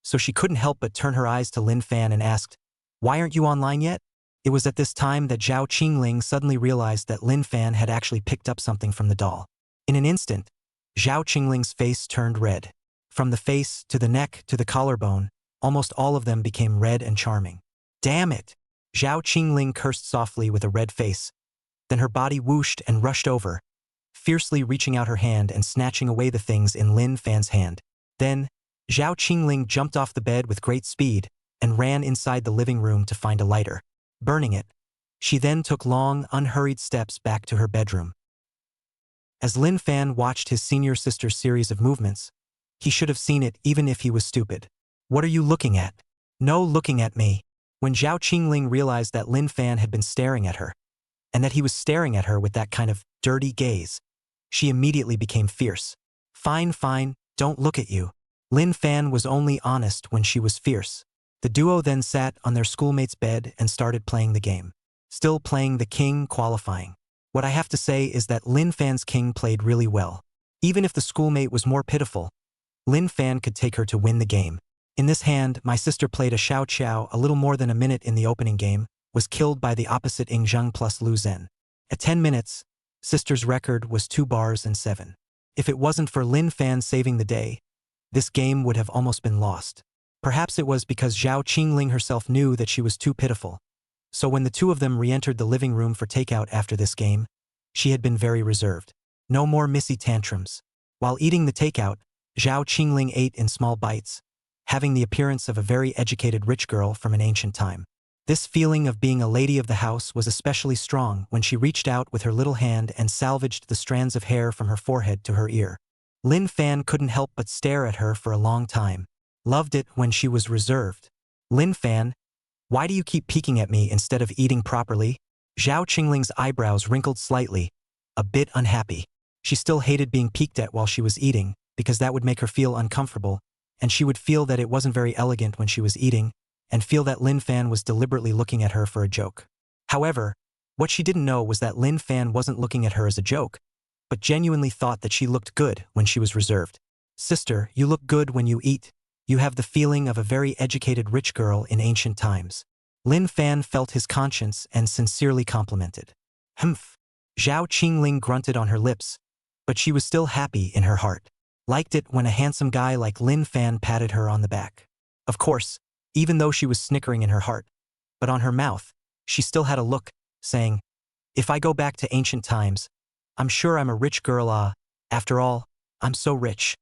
So she couldn't help but turn her eyes to Lin Fan and asked, "Why aren't you online yet?" It was at this time that Zhao Qingling suddenly realized that Lin Fan had actually picked up something from the doll. In an instant, Zhao Qingling's face turned red. From the face to the neck to the collarbone, almost all of them became red and charming. "Damn it!" Zhao Qingling cursed softly with a red face. Then her body whooshed and rushed over, fiercely reaching out her hand and snatching away the things in Lin Fan's hand. Then, Zhao Qingling jumped off the bed with great speed and ran inside the living room to find a lighter. Burning it, she then took long, unhurried steps back to her bedroom. As Lin Fan watched his senior sister's series of movements, he should have seen it even if he was stupid. "What are you looking at?" "No looking at me." When Zhao Qingling realized that Lin Fan had been staring at her, and that he was staring at her with that kind of dirty gaze, she immediately became fierce. "Fine, fine, don't look at you." Lin Fan was only honest when she was fierce. The duo then sat on their schoolmate's bed and started playing the game. Still playing the king qualifying. What I have to say is that Lin Fan's king played really well. Even if the schoolmate was more pitiful, Lin Fan could take her to win the game. In this hand, my sister played a Xiao Qiao a little more than a minute in the opening game, was killed by the opposite Ing Zheng plus Lu Zhen. At 10 minutes, sister's record was 2 bars and 7. If it wasn't for Lin Fan saving the day, this game would have almost been lost. Perhaps it was because Zhao Qingling herself knew that she was too pitiful. So when the two of them re-entered the living room for takeout after this game, she had been very reserved. No more missy tantrums. While eating the takeout, Zhao Qingling ate in small bites, having the appearance of a very educated rich girl from an ancient time. This feeling of being a lady of the house was especially strong when she reached out with her little hand and salvaged the strands of hair from her forehead to her ear. Lin Fan couldn't help but stare at her for a long time. Loved it when she was reserved. "Lin Fan, why do you keep peeking at me instead of eating properly?" Zhao Qingling's eyebrows wrinkled slightly, a bit unhappy. She still hated being peeked at while she was eating, because that would make her feel uncomfortable, and she would feel that it wasn't very elegant when she was eating, and feel that Lin Fan was deliberately looking at her for a joke. However, what she didn't know was that Lin Fan wasn't looking at her as a joke, but genuinely thought that she looked good when she was reserved. "Sister, you look good when you eat. You have the feeling of a very educated rich girl in ancient times." Lin Fan felt his conscience and sincerely complimented. "Humph." Zhao Qingling grunted on her lips, but she was still happy in her heart. Liked it when a handsome guy like Lin Fan patted her on the back. Of course, even though she was snickering in her heart, but on her mouth, she still had a look, saying, If I go back to ancient times, I'm sure I'm a rich girl. After all, I'm so rich.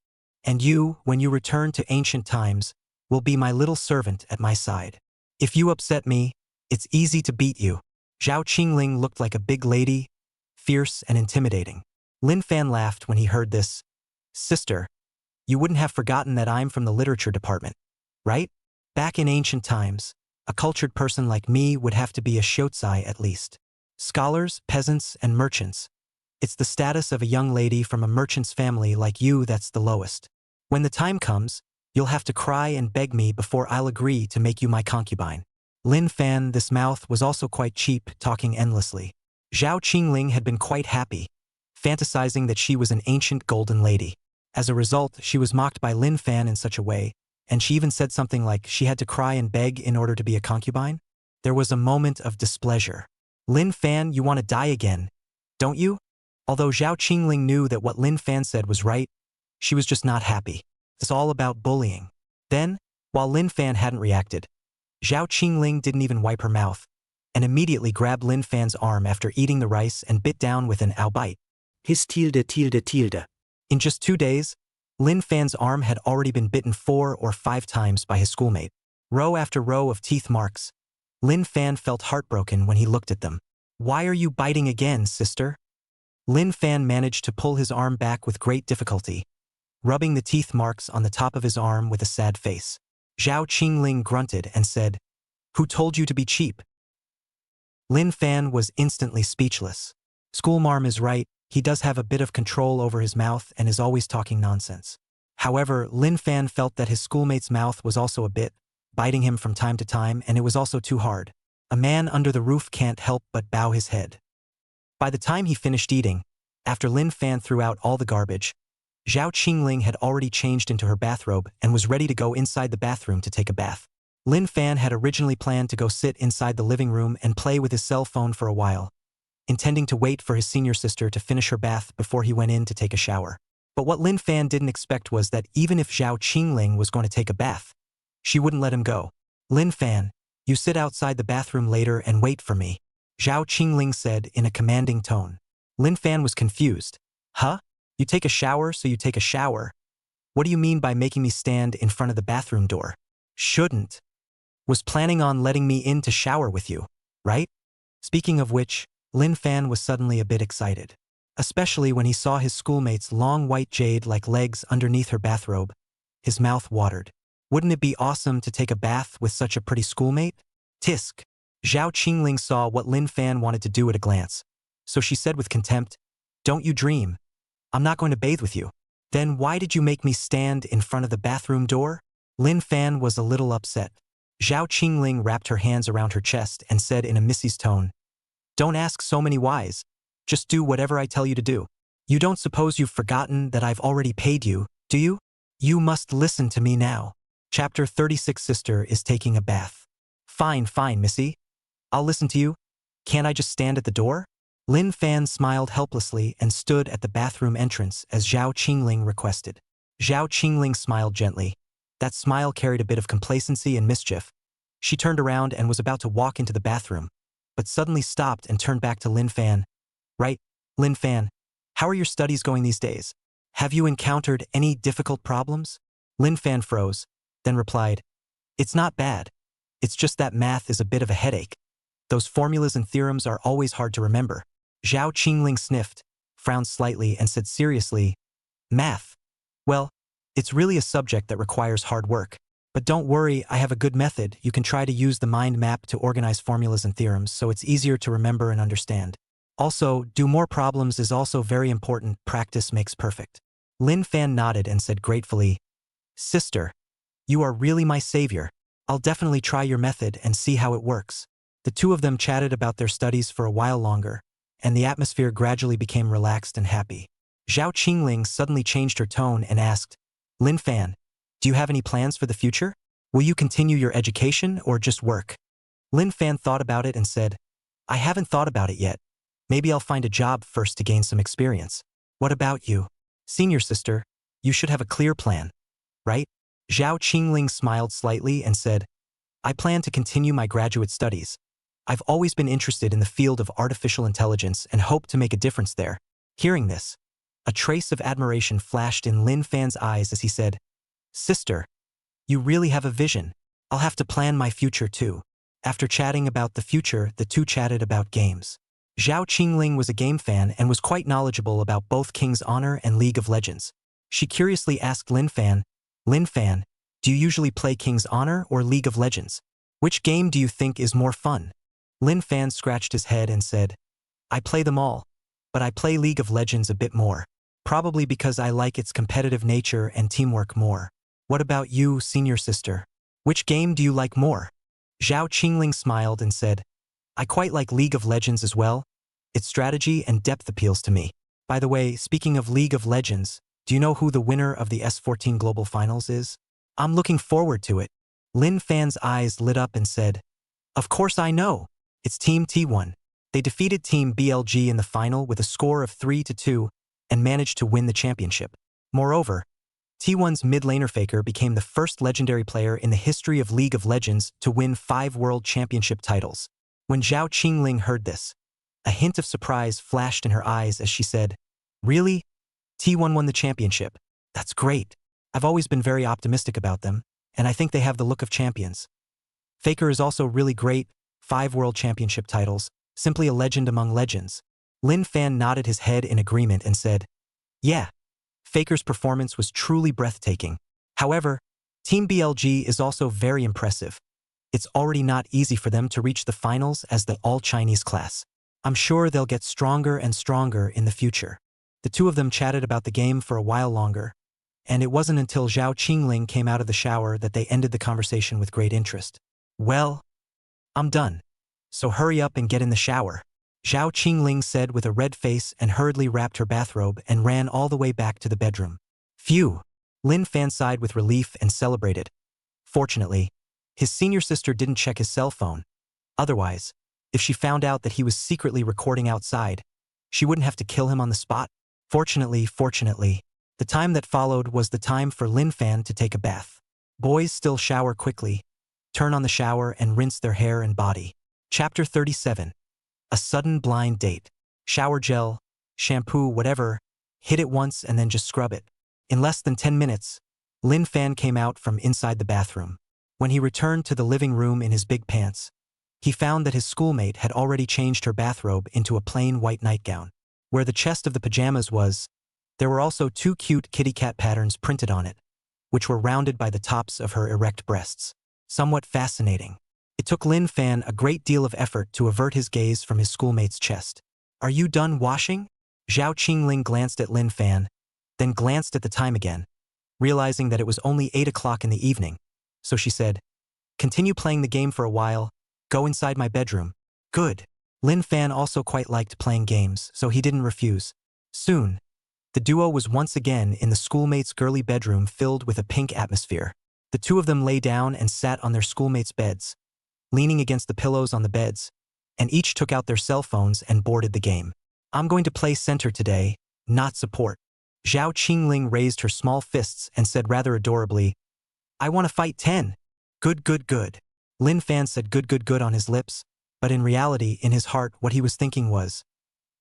And you, when you return to ancient times, will be my little servant at my side. If you upset me, it's easy to beat you. Zhao Qingling looked like a big lady, fierce and intimidating. Lin Fan laughed when he heard this. Sister, you wouldn't have forgotten that I'm from the literature department, right? Back in ancient times, a cultured person like me would have to be a shotzi at least. Scholars, peasants, and merchants. It's the status of a young lady from a merchant's family like you that's the lowest. When the time comes, you'll have to cry and beg me before I'll agree to make you my concubine. Lin Fan, this mouth, was also quite cheap, talking endlessly. Zhao Qingling had been quite happy, fantasizing that she was an ancient golden lady. As a result, she was mocked by Lin Fan in such a way, and she even said something like she had to cry and beg in order to be a concubine. There was a moment of displeasure. Lin Fan, you want to die again, don't you? Although Zhao Qingling knew that what Lin Fan said was right, she was just not happy. It's all about bullying. Then, while Lin Fan hadn't reacted, Zhao Qingling didn't even wipe her mouth, and immediately grabbed Lin Fan's arm after eating the rice and bit down with an ow bite. His tilde. In just 2 days, Lin Fan's arm had already been bitten 4 or 5 times by his schoolmate. Row after row of teeth marks. Lin Fan felt heartbroken when he looked at them. Why are you biting again, sister? Lin Fan managed to pull his arm back with great difficulty, rubbing the teeth marks on the top of his arm with a sad face. Zhao Qingling grunted and said, "Who told you to be cheap?" Lin Fan was instantly speechless. Schoolmarm is right, he does have a bit of control over his mouth and is always talking nonsense. However, Lin Fan felt that his schoolmate's mouth was also a bit, biting him from time to time, and it was also too hard. A man under the roof can't help but bow his head. By the time he finished eating, after Lin Fan threw out all the garbage, Zhao Qingling had already changed into her bathrobe and was ready to go inside the bathroom to take a bath. Lin Fan had originally planned to go sit inside the living room and play with his cell phone for a while, intending to wait for his senior sister to finish her bath before he went in to take a shower. But what Lin Fan didn't expect was that even if Zhao Qingling was going to take a bath, she wouldn't let him go. Lin Fan, you sit outside the bathroom later and wait for me, Zhao Qingling said in a commanding tone. Lin Fan was confused. Huh? You take a shower, so you take a shower? What do you mean by making me stand in front of the bathroom door? Shouldn't. Was planning on letting me in to shower with you, right? Speaking of which, Lin Fan was suddenly a bit excited, especially when he saw his schoolmate's long white jade-like legs underneath her bathrobe. His mouth watered. Wouldn't it be awesome to take a bath with such a pretty schoolmate? Tisk. Zhao Qingling saw what Lin Fan wanted to do at a glance, so she said with contempt, "Don't you dream. I'm not going to bathe with you." Then why did you make me stand in front of the bathroom door? Lin Fan was a little upset. Zhao Qingling wrapped her hands around her chest and said in a Missy's tone, "Don't ask so many whys. Just do whatever I tell you to do. You don't suppose you've forgotten that I've already paid you, do you? You must listen to me now." Chapter 36. Sister is taking a bath. Fine, Missy. I'll listen to you. Can't I just stand at the door? Lin Fan smiled helplessly and stood at the bathroom entrance as Zhao Qingling requested. Zhao Qingling smiled gently. That smile carried a bit of complacency and mischief. She turned around and was about to walk into the bathroom, but suddenly stopped and turned back to Lin Fan. Right, Lin Fan, how are your studies going these days? Have you encountered any difficult problems? Lin Fan froze, then replied, "It's not bad. It's just that math is a bit of a headache. Those formulas and theorems are always hard to remember." Zhao Qingling sniffed, frowned slightly, and said seriously, "Math? Well, it's really a subject that requires hard work. But don't worry, I have a good method. You can try to use the mind map to organize formulas and theorems so it's easier to remember and understand. Also, do more problems is also very important. Practice makes perfect." Lin Fan nodded and said gratefully, "Sister, you are really my savior. I'll definitely try your method and see how it works." The two of them chatted about their studies for a while longer, and the atmosphere gradually became relaxed and happy. Zhao Qingling suddenly changed her tone and asked, "Lin Fan, do you have any plans for the future? Will you continue your education or just work?" Lin Fan thought about it and said, "I haven't thought about it yet. Maybe I'll find a job first to gain some experience." "What about you? Senior sister, you should have a clear plan, right?" Zhao Qingling smiled slightly and said, "I plan to continue my graduate studies. I've always been interested in the field of artificial intelligence and hope to make a difference there. Hearing this, a trace of admiration flashed in Lin Fan's eyes as he said, "Sister, you really have a vision. I'll have to plan my future too." After chatting about the future, the two chatted about games. Zhao Qingling was a game fan and was quite knowledgeable about both King's Honor and League of Legends. She curiously asked Lin Fan, do you usually play King's Honor or League of Legends? Which game do you think is more fun?" Lin Fan scratched his head and said, "I play them all, but I play League of Legends a bit more. Probably because I like its competitive nature and teamwork more. What about you, senior sister? Which game do you like more?" Zhao Qingling smiled and said, "I quite like League of Legends as well. Its strategy and depth appeals to me. By the way, speaking of League of Legends, do you know who the winner of the S14 Global Finals is? I'm looking forward to it." Lin Fan's eyes lit up and said, "Of course I know. It's Team T1. They defeated Team BLG in the final with a score of 3-2 and managed to win the championship. Moreover, T1's mid laner Faker became the first legendary player in the history of League of Legends to win 5 World Championship titles." When Zhao Qingling heard this, a hint of surprise flashed in her eyes as she said, "Really? T1 won the championship. That's great. I've always been very optimistic about them, and I think they have the look of champions. Faker is also really great, 5 World Championship titles, simply a legend among legends." Lin Fan nodded his head in agreement and said, "Yeah, Faker's performance was truly breathtaking. However, Team BLG is also very impressive. It's already not easy for them to reach the finals as the all-Chinese class. I'm sure they'll get stronger and stronger in the future." The two of them chatted about the game for a while longer, and it wasn't until Zhao Qingling came out of the shower that they ended the conversation with great interest. "Well, I'm done. So hurry up and get in the shower," Zhao Qingling said with a red face and hurriedly wrapped her bathrobe and ran all the way back to the bedroom. Phew! Lin Fan sighed with relief and celebrated. Fortunately, his senior sister didn't check his cell phone. Otherwise, if she found out that he was secretly recording outside, she wouldn't have to kill him on the spot. Fortunately, the time that followed was the time for Lin Fan to take a bath. Boys still shower quickly, turn on the shower and rinse their hair and body. Chapter 37. A sudden blind date. Shower gel, shampoo, whatever, hit it once and then just scrub it. In less than 10 minutes, Lin Fan came out from inside the bathroom. When he returned to the living room in his big pants, he found that his schoolmate had already changed her bathrobe into a plain white nightgown. Where the chest of the pajamas was, there were also 2 cute kitty cat patterns printed on it, which were rounded by the tops of her erect breasts. Somewhat fascinating. It took Lin Fan a great deal of effort to avert his gaze from his schoolmate's chest. "Are you done washing?" Zhao Qingling glanced at Lin Fan, then glanced at the time again, realizing that it was only 8 o'clock in the evening. So she said, "Continue playing the game for a while. Go inside my bedroom." "Good." Lin Fan also quite liked playing games, so he didn't refuse. Soon, the duo was once again in the schoolmate's girly bedroom filled with a pink atmosphere. The two of them lay down and sat on their schoolmates' beds, leaning against the pillows on the beds, and each took out their cell phones and boarded the game. "I'm going to play center today, not support." Zhao Qingling raised her small fists and said rather adorably, "I want to fight 10. Good, good, good." Lin Fan said good, good, good on his lips, but in reality, in his heart, what he was thinking was,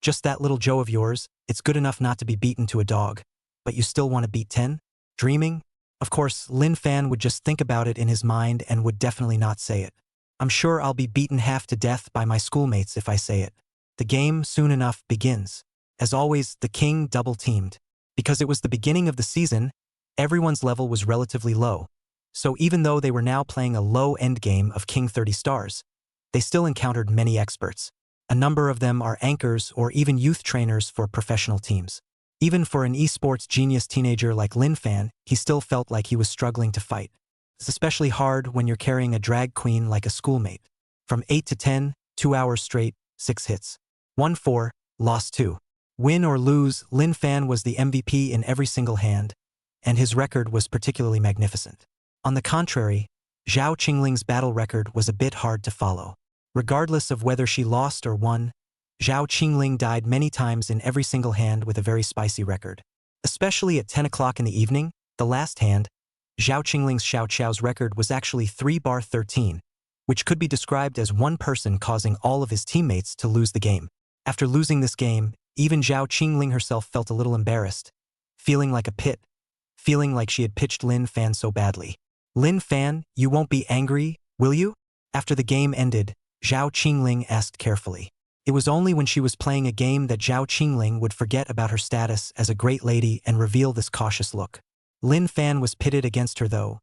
"Just that little Joe of yours, it's good enough not to be beaten to a dog, but you still want to beat 10? Dreaming?" Of course, Lin Fan would just think about it in his mind and would definitely not say it. "I'm sure I'll be beaten half to death by my schoolmates if I say it." The game soon enough begins. As always, the king double-teamed. Because it was the beginning of the season, everyone's level was relatively low. So even though they were now playing a low endgame of King 30 stars, they still encountered many experts. A number of them are anchors or even youth trainers for professional teams. Even for an esports genius teenager like Lin Fan, he still felt like he was struggling to fight. It's especially hard when you're carrying a drag queen like a schoolmate. From 8 to 10, 2 hours straight, 6 hits. 1-4, lost 2. Win or lose, Lin Fan was the MVP in every single hand, and his record was particularly magnificent. On the contrary, Zhao Qingling's battle record was a bit hard to follow. Regardless of whether she lost or won, Zhao Qingling died many times in every single hand with a very spicy record. Especially at 10 o'clock in the evening, the last hand, Zhao Qingling's Xiao Qiao's record was actually 3-13, which could be described as one person causing all of his teammates to lose the game. After losing this game, even Zhao Qingling herself felt a little embarrassed, feeling like a pit, feeling like she had pitched Lin Fan so badly. Lin Fan, you won't be angry, will you? After the game ended, Zhao Qingling asked carefully. It was only when she was playing a game that Zhao Qingling would forget about her status as a great lady and reveal this cautious look. Lin Fan was pitted against her though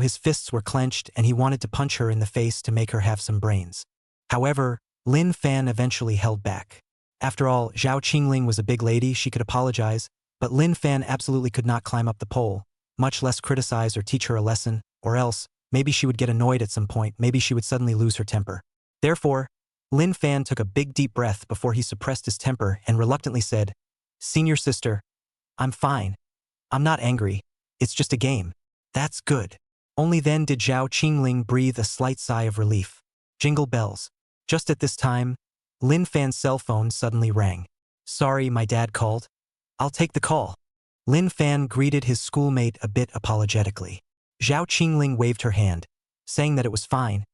his fists were clenched and he wanted to punch her in the face to make her have some brains. However, Lin Fan eventually held back. After all, Zhao Qingling was a big lady, she could apologize, but Lin Fan absolutely could not climb up the pole, much less criticize or teach her a lesson, or else, maybe she would get annoyed at some point, maybe she would suddenly lose her temper. Therefore, Lin Fan took a big deep breath before he suppressed his temper and reluctantly said, "Senior sister, I'm fine. I'm not angry. It's just a game." "That's good." Only then did Zhao Qingling breathe a slight sigh of relief. Jingle bells. Just at this time, Lin Fan's cell phone suddenly rang. "Sorry, my dad called. I'll take the call." Lin Fan greeted his schoolmate a bit apologetically. Zhao Qingling waved her hand, saying that it was fine.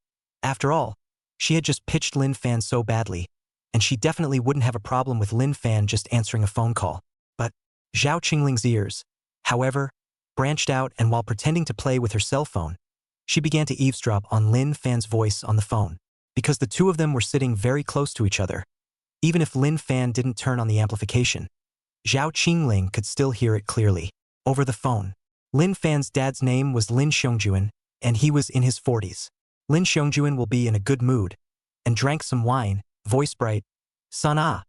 After all, she had just pitched Lin Fan so badly, and she definitely wouldn't have a problem with Lin Fan just answering a phone call. But Zhao Qingling's ears, however, branched out, and while pretending to play with her cell phone, she began to eavesdrop on Lin Fan's voice on the phone, because the two of them were sitting very close to each other. Even if Lin Fan didn't turn on the amplification, Zhao Qingling could still hear it clearly. Over the phone, Lin Fan's dad's name was Lin Xiongjuan, and he was in his 40s. Lin Xiongjuan will be in a good mood, and drank some wine, voice bright. "Son,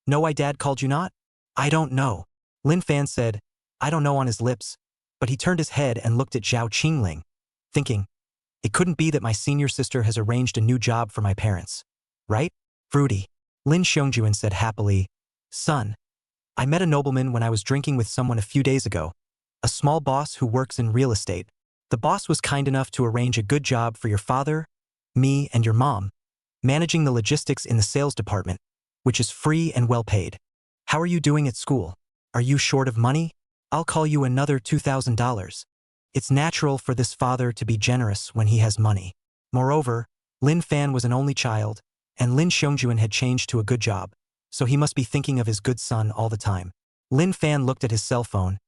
no, I dad called you not?" "I don't know." Lin Fan said, "I don't know" on his lips, but he turned his head and looked at Zhao Qingling, thinking, it couldn't be that my senior sister has arranged a new job for my parents, right? "Fruity." Lin Xiongjuan said happily, "Son, I met a nobleman when I was drinking with someone a few days ago, a small boss who works in real estate. The boss was kind enough to arrange a good job for your father, me, and your mom, managing the logistics in the sales department, which is free and well paid. How are you doing at school? Are you short of money? I'll call you another $2,000. It's natural for this father to be generous when he has money." Moreover, Lin Fan was an only child, and Lin Xiongjuan had changed to a good job, so he must be thinking of his good son all the time. Lin Fan looked at his cell phone.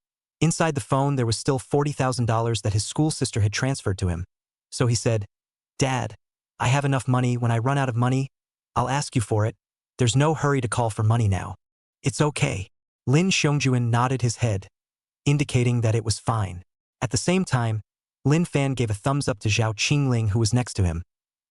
Inside the phone there was still $40,000 that his school sister had transferred to him. So he said, "Dad, I have enough money. When I run out of money, I'll ask you for it. There's no hurry to call for money now." "It's okay." Lin Xiongjuan nodded his head, indicating that it was fine. At the same time, Lin Fan gave a thumbs up to Zhao Qingling, who was next to him,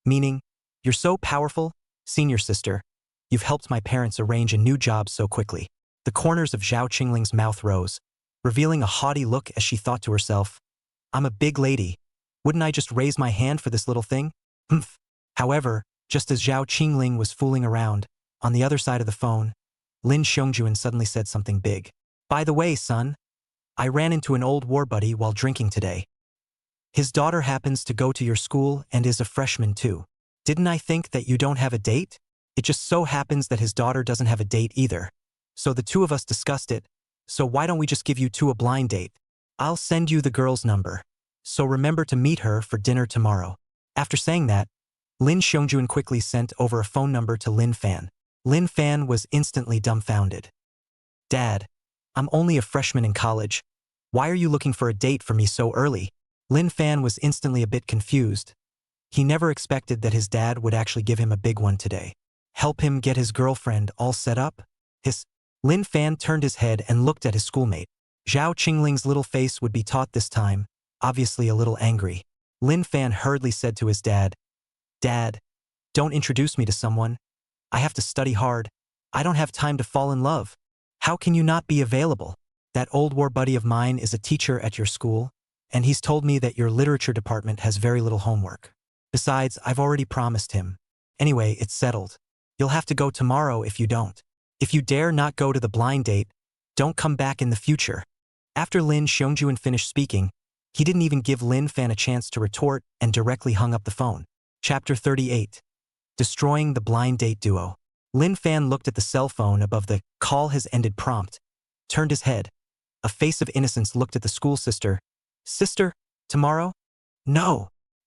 meaning, "You're so powerful, senior sister. You've helped my parents arrange a new job so quickly." The corners of Zhao Qingling's mouth rose, revealing a haughty look as she thought to herself, "I'm a big lady. Wouldn't I just raise my hand for this little thing? Humph." However, just as Zhao Qingling was fooling around, on the other side of the phone, Lin Xiongjuan suddenly said something big. "By the way, son, I ran into an old war buddy while drinking today. His daughter happens to go to your school and is a freshman too. Didn't I think that you don't have a date? It just so happens that his daughter doesn't have a date either. So the two of us discussed it, so why don't we just give you two a blind date? I'll send you the girl's number. So remember to meet her for dinner tomorrow." After saying that, Lin Xiongjuan quickly sent over a phone number to Lin Fan. Lin Fan was instantly dumbfounded. "Dad, I'm only a freshman in college. Why are you looking for a date for me so early?" Lin Fan was instantly a bit confused. He never expected that his dad would actually give him a big one today. Help him get his girlfriend all set up? Lin Fan turned his head and looked at his schoolmate. Zhao Qingling's little face would be taut this time, obviously a little angry. Lin Fan hurriedly said to his dad, "Dad, don't introduce me to someone. I have to study hard. I don't have time to fall in love." "How can you not be available? That old war buddy of mine is a teacher at your school, and he's told me that your literature department has very little homework. Besides, I've already promised him. Anyway, it's settled. You'll have to go tomorrow if you don't. If you dare not go to the blind date, don't come back in the future." After Lin Xiongjuan finished speaking, he didn't even give Lin Fan a chance to retort and directly hung up the phone. Chapter 38. Destroying the blind date duo. Lin Fan looked at the cell phone above the "call has ended" prompt, turned his head. A face of innocence looked at the school sister. "Sister, tomorrow?" "No."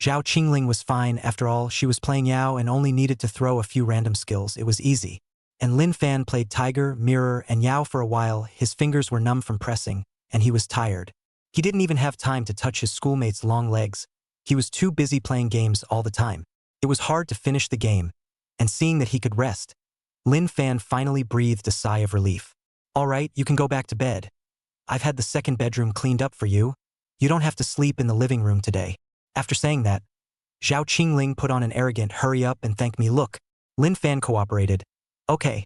Zhao Qingling was fine. After all, she was playing Yao and only needed to throw a few random skills. It was easy. And Lin Fan played Tiger, Mirror, and Yao for a while. His fingers were numb from pressing, and he was tired. He didn't even have time to touch his schoolmate's long legs. He was too busy playing games all the time. It was hard to finish the game, and seeing that he could rest, Lin Fan finally breathed a sigh of relief. All right, you can go back to bed. I've had the second bedroom cleaned up for you. You don't have to sleep in the living room today. After saying that, Zhao Qingling put on an arrogant hurry up and thank me look. Lin Fan cooperated. Okay.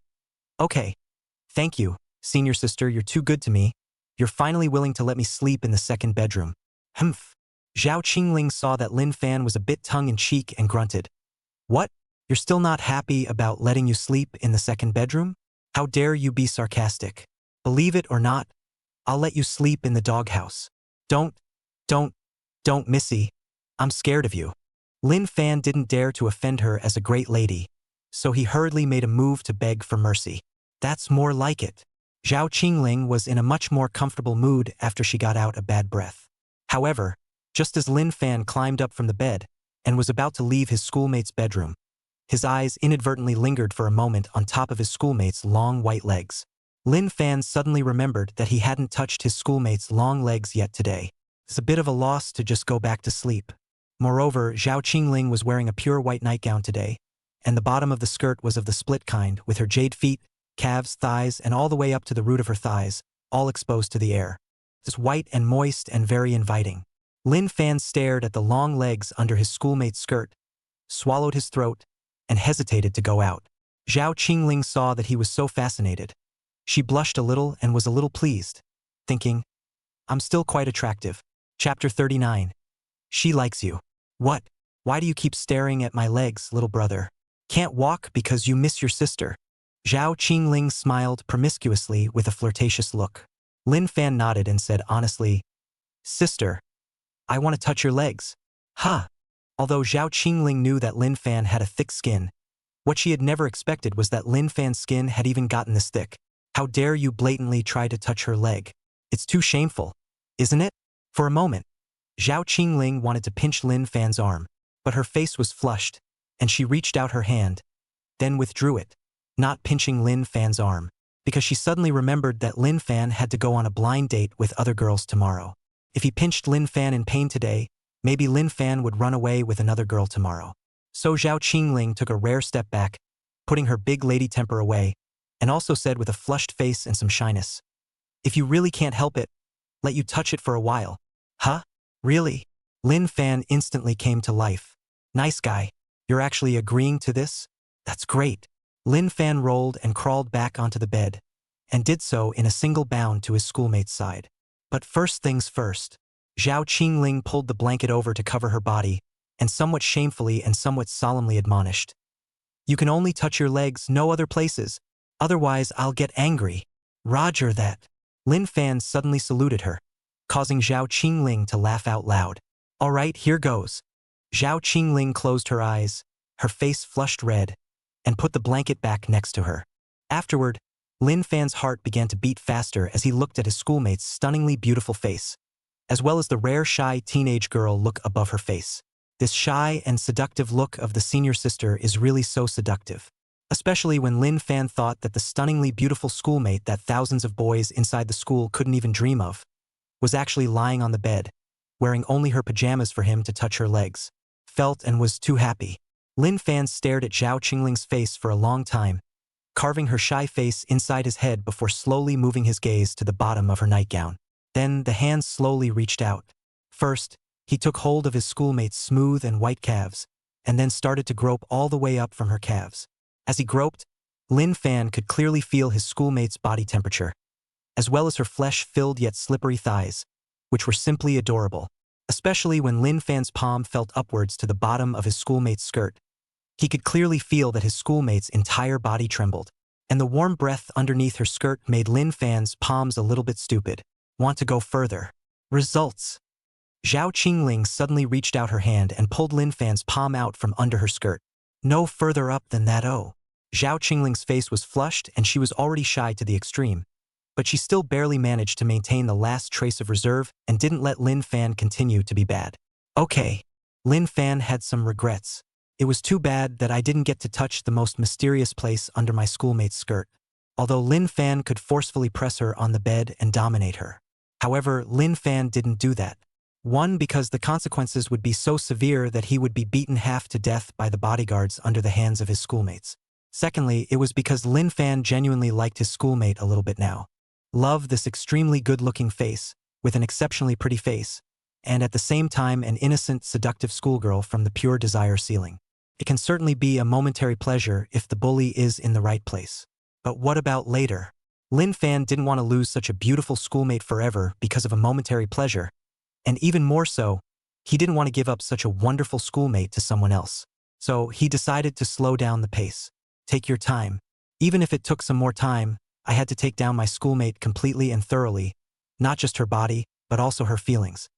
Thank you, senior sister, you're too good to me. You're finally willing to let me sleep in the second bedroom. Humph. Zhao Qingling saw that Lin Fan was a bit tongue-in-cheek and grunted. What? You're still not happy about letting you sleep in the second bedroom? How dare you be sarcastic? Believe it or not, I'll let you sleep in the doghouse. Don't, Missy. I'm scared of you. Lin Fan didn't dare to offend her as a great lady, so he hurriedly made a move to beg for mercy. That's more like it. Zhao Qingling was in a much more comfortable mood after she got out a bad breath. However, just as Lin Fan climbed up from the bed and was about to leave his schoolmate's bedroom, his eyes inadvertently lingered for a moment on top of his schoolmate's long white legs. Lin Fan suddenly remembered that he hadn't touched his schoolmate's long legs yet today. It's a bit of a loss to just go back to sleep. Moreover, Zhao Qingling was wearing a pure white nightgown today, and the bottom of the skirt was of the split kind, with her jade feet, calves, thighs, and all the way up to the root of her thighs, all exposed to the air. It's white and moist and very inviting. Lin Fan stared at the long legs under his schoolmate's skirt, swallowed his throat, and hesitated to go out. Zhao Qingling saw that he was so fascinated. She blushed a little and was a little pleased, thinking, I'm still quite attractive. Chapter 39. She likes you. What? Why do you keep staring at my legs, little brother? Can't walk because you miss your sister. Zhao Qingling smiled promiscuously with a flirtatious look. Lin Fan nodded and said honestly, Sister, I want to touch your legs. Ha! Although Zhao Qingling knew that Lin Fan had a thick skin, what she had never expected was that Lin Fan's skin had even gotten this thick. How dare you blatantly try to touch her leg? It's too shameful, isn't it? For a moment, Zhao Qingling wanted to pinch Lin Fan's arm, but her face was flushed, and she reached out her hand, then withdrew it, not pinching Lin Fan's arm, because she suddenly remembered that Lin Fan had to go on a blind date with other girls tomorrow. If he pinched Lin Fan in pain today, maybe Lin Fan would run away with another girl tomorrow. So Zhao Qingling took a rare step back, putting her big lady temper away, and also said with a flushed face and some shyness, If you really can't help it, let you touch it for a while. Huh? Really? Lin Fan instantly came to life. Nice guy. You're actually agreeing to this? That's great. Lin Fan rolled and crawled back onto the bed, and did so in a single bound to his schoolmate's side. But first things first. Zhao Qingling pulled the blanket over to cover her body, and somewhat shamefully and somewhat solemnly admonished. You can only touch your legs, no other places. Otherwise, I'll get angry. Roger that. Lin Fan suddenly saluted her, causing Zhao Qingling to laugh out loud. All right, here goes. Zhao Qingling closed her eyes, her face flushed red, and put the blanket back next to her. Afterward, Lin Fan's heart began to beat faster as he looked at his schoolmate's stunningly beautiful face, as well as the rare shy teenage girl look above her face. This shy and seductive look of the senior sister is really so seductive, especially when Lin Fan thought that the stunningly beautiful schoolmate that thousands of boys inside the school couldn't even dream of was actually lying on the bed, wearing only her pajamas for him to touch her legs. Felt and was too happy. Lin Fan stared at Zhao Qingling's face for a long time, carving her shy face inside his head before slowly moving his gaze to the bottom of her nightgown. Then the hands slowly reached out. First, he took hold of his schoolmate's smooth and white calves, and then started to grope all the way up from her calves. As he groped, Lin Fan could clearly feel his schoolmate's body temperature, as well as her flesh-filled yet slippery thighs, which were simply adorable, especially when Lin Fan's palm felt upwards to the bottom of his schoolmate's skirt. He could clearly feel that his schoolmate's entire body trembled, and the warm breath underneath her skirt made Lin Fan's palms a little bit stupid. Want to go further? Results. Zhao Qingling suddenly reached out her hand and pulled Lin Fan's palm out from under her skirt. No further up than that. Oh. Zhao Qingling's face was flushed and she was already shy to the extreme, but she still barely managed to maintain the last trace of reserve and didn't let Lin Fan continue to be bad. Okay. Lin Fan had some regrets. It was too bad that I didn't get to touch the most mysterious place under my schoolmate's skirt. Although Lin Fan could forcefully press her on the bed and dominate her. However, Lin Fan didn't do that. One, because the consequences would be so severe that he would be beaten half to death by the bodyguards under the hands of his schoolmates. Secondly, it was because Lin Fan genuinely liked his schoolmate a little bit now. Love this extremely good-looking face, with an exceptionally pretty face, and at the same time an innocent, seductive schoolgirl from the pure desire ceiling. It can certainly be a momentary pleasure if the bully is in the right place. But what about later? Lin Fan didn't want to lose such a beautiful schoolmate forever because of a momentary pleasure, and even more so, he didn't want to give up such a wonderful schoolmate to someone else. So he decided to slow down the pace. Take your time. Even if it took some more time, I had to take down my schoolmate completely and thoroughly, not just her body, but also her feelings.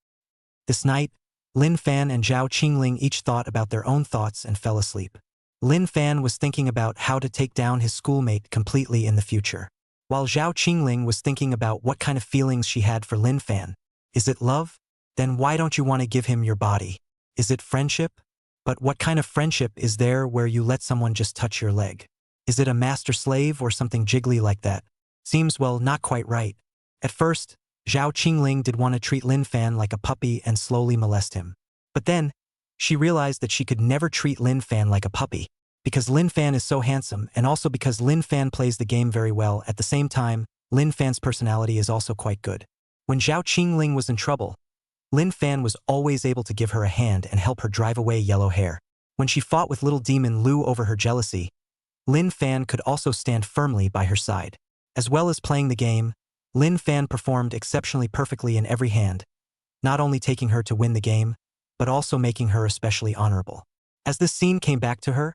This night, Lin Fan and Zhao Qingling each thought about their own thoughts and fell asleep. Lin Fan was thinking about how to take down his schoolmate completely in the future, while Zhao Qingling was thinking about what kind of feelings she had for Lin Fan. Is it love? Then why don't you want to give him your body? Is it friendship? But what kind of friendship is there where you let someone just touch your leg? Is it a master-slave or something jiggly like that? Seems, well, not quite right. At first, Zhao Qingling did want to treat Lin Fan like a puppy and slowly molest him. But then, she realized that she could never treat Lin Fan like a puppy, because Lin Fan is so handsome and also because Lin Fan plays the game very well. At the same time, Lin Fan's personality is also quite good. When Zhao Qingling was in trouble, Lin Fan was always able to give her a hand and help her drive away yellow hair. When she fought with little demon Lu over her jealousy, Lin Fan could also stand firmly by her side. As well as playing the game, Lin Fan performed exceptionally perfectly in every hand, not only taking her to win the game, but also making her especially honorable. As this scene came back to her,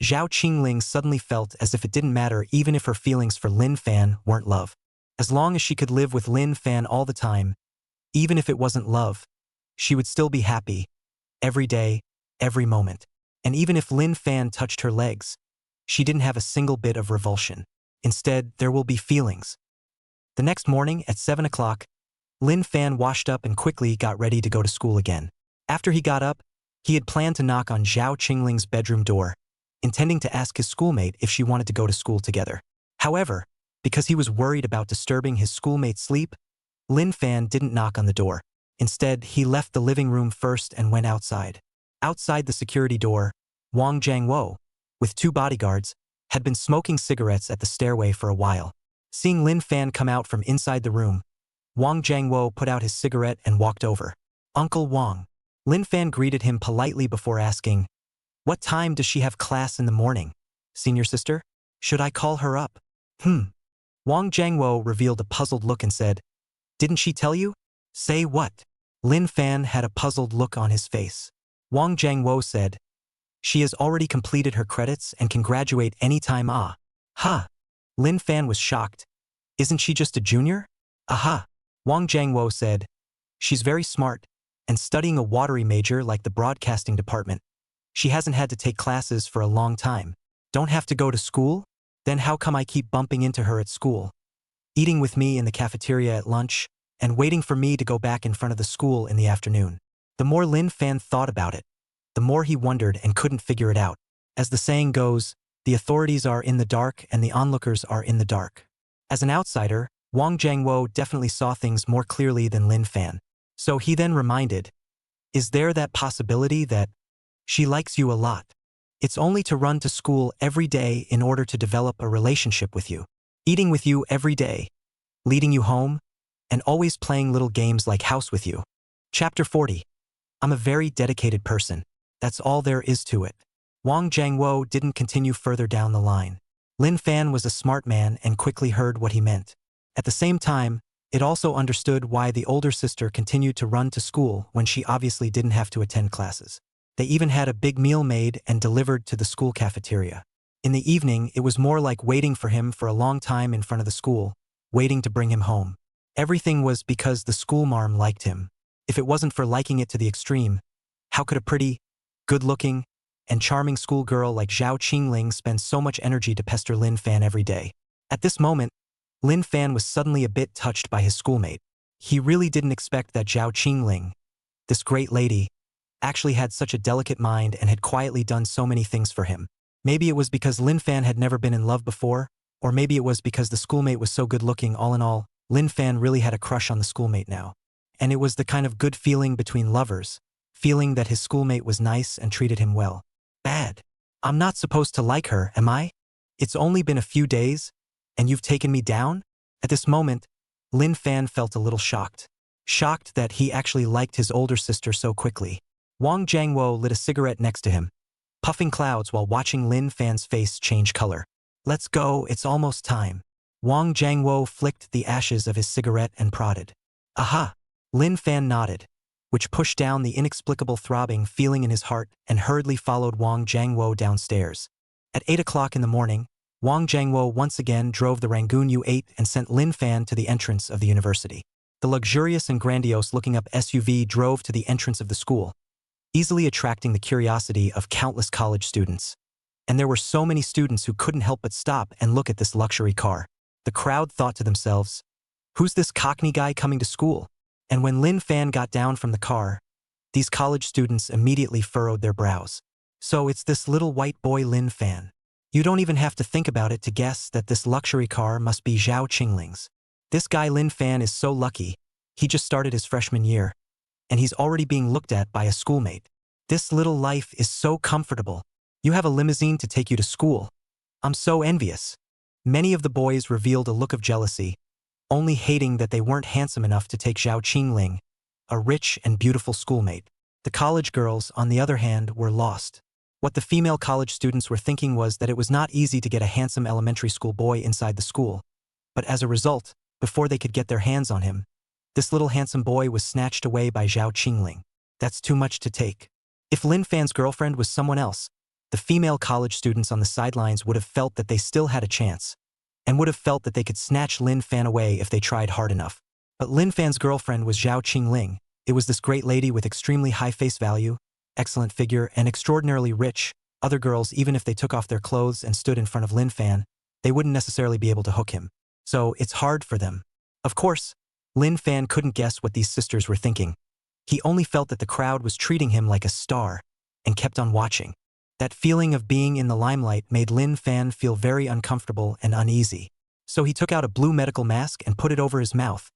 Zhao Qingling suddenly felt as if it didn't matter even if her feelings for Lin Fan weren't love. As long as she could live with Lin Fan all the time, even if it wasn't love, she would still be happy, every day, every moment. And even if Lin Fan touched her legs, she didn't have a single bit of revulsion. Instead, there will be feelings. The next morning at 7 o'clock, Lin Fan washed up and quickly got ready to go to school again. After he got up, he had planned to knock on Zhao Qingling's bedroom door, intending to ask his schoolmate if she wanted to go to school together. However, because he was worried about disturbing his schoolmate's sleep, Lin Fan didn't knock on the door. Instead, he left the living room first and went outside. Outside the security door, Wang Jiangwo, with 2 bodyguards, had been smoking cigarettes at the stairway for a while. Seeing Lin Fan come out from inside the room, Wang Jiangwo put out his cigarette and walked over. "Uncle Wang." Lin Fan greeted him politely before asking, "What time does she have class in the morning? Senior sister? Should I call her up?" Wang Jiangwo revealed a puzzled look and said, "Didn't she tell you?" "Say what?" Lin Fan had a puzzled look on his face. Wang Jiangwo said, "She has already completed her credits and can graduate anytime. Ah. Ha." Lin Fan was shocked. "Isn't she just a junior?" "Aha." Wang Jiangwo said, "She's very smart and studying a watery major like the broadcasting department. She hasn't had to take classes for a long time. Don't have to go to school? Then how come I keep bumping into her at school? Eating with me in the cafeteria at lunch, and waiting for me to go back in front of the school in the afternoon." The more Lin Fan thought about it, the more he wondered and couldn't figure it out. As the saying goes, the authorities are in the dark and the onlookers are in the dark. As an outsider, Wang Jiangwo definitely saw things more clearly than Lin Fan. So he then reminded, "Is there that possibility that she likes you a lot? It's only to run to school every day in order to develop a relationship with you, eating with you every day, leading you home, and always playing little games like house with you." Chapter 40. I'm a very dedicated person. That's all there is to it. Wang Jiangwo didn't continue further down the line. Lin Fan was a smart man and quickly heard what he meant. At the same time, it also understood why the older sister continued to run to school when she obviously didn't have to attend classes. They even had a big meal made and delivered to the school cafeteria. In the evening, it was more like waiting for him for a long time in front of the school, waiting to bring him home. Everything was because the schoolmarm liked him. If it wasn't for liking it to the extreme, how could a pretty, good-looking, and charming schoolgirl like Zhao Qingling spend so much energy to pester Lin Fan every day? At this moment, Lin Fan was suddenly a bit touched by his schoolmate. He really didn't expect that Zhao Qingling, this great lady, actually had such a delicate mind and had quietly done so many things for him. Maybe it was because Lin Fan had never been in love before, or maybe it was because the schoolmate was so good-looking. All in all, Lin Fan really had a crush on the schoolmate now. And it was the kind of good feeling between lovers, feeling that his schoolmate was nice and treated him well. Bad. I'm not supposed to like her, am I? It's only been a few days, and you've taken me down? At this moment, Lin Fan felt a little shocked. Shocked that he actually liked his older sister so quickly. Wang Jiangwo lit a cigarette next to him, puffing clouds while watching Lin Fan's face change color. Let's go, it's almost time. Wang Jiangwo flicked the ashes of his cigarette and prodded. Aha! Lin Fan nodded, which pushed down the inexplicable throbbing feeling in his heart and hurriedly followed Wang Jiangwo downstairs. At 8 o'clock in the morning, Wang Jiangwo once again drove the Rangoon U8 and sent Lin Fan to the entrance of the university. The luxurious and grandiose-looking-up SUV drove to the entrance of the school, easily attracting the curiosity of countless college students. And there were so many students who couldn't help but stop and look at this luxury car. The crowd thought to themselves, "Who's this Cockney guy coming to school?" And when Lin Fan got down from the car, these college students immediately furrowed their brows. So it's this little white boy Lin Fan. You don't even have to think about it to guess that this luxury car must be Zhao Qingling's. This guy Lin Fan is so lucky, he just started his freshman year, and he's already being looked at by a schoolmate. This little life is so comfortable. You have a limousine to take you to school. I'm so envious. Many of the boys revealed a look of jealousy, only hating that they weren't handsome enough to take Zhao Qingling, a rich and beautiful schoolmate. The college girls, on the other hand, were lost. What the female college students were thinking was that it was not easy to get a handsome elementary school boy inside the school, but as a result, before they could get their hands on him, this little handsome boy was snatched away by Zhao Qingling. That's too much to take. If Lin Fan's girlfriend was someone else, the female college students on the sidelines would have felt that they still had a chance, and would have felt that they could snatch Lin Fan away if they tried hard enough. But Lin Fan's girlfriend was Zhao Qingling. It was this great lady with extremely high face value, excellent figure, and extraordinarily rich. Other girls, even if they took off their clothes and stood in front of Lin Fan, they wouldn't necessarily be able to hook him. So it's hard for them. Of course, Lin Fan couldn't guess what these sisters were thinking. He only felt that the crowd was treating him like a star, and kept on watching. That feeling of being in the limelight made Lin Fan feel very uncomfortable and uneasy. So he took out a blue medical mask and put it over his mouth,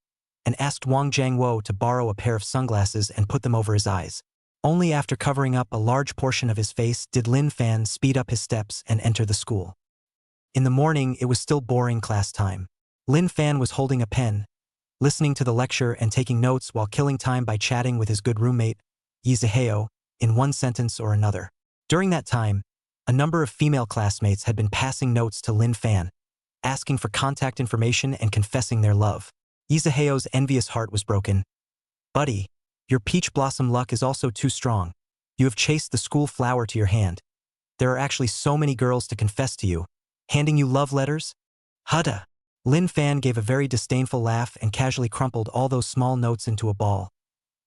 and asked Wang Jiangwo to borrow a pair of sunglasses and put them over his eyes. Only after covering up a large portion of his face did Lin Fan speed up his steps and enter the school. In the morning, it was still boring class time. Lin Fan was holding a pen, listening to the lecture and taking notes while killing time by chatting with his good roommate, Yi Ziheo, in one sentence or another. During that time, a number of female classmates had been passing notes to Lin Fan, asking for contact information and confessing their love. Yi Ziheo's envious heart was broken. "Buddy, your peach blossom luck is also too strong. You have chased the school flower to your hand. There are actually so many girls to confess to you, handing you love letters? Hudda." Lin Fan gave a very disdainful laugh and casually crumpled all those small notes into a ball,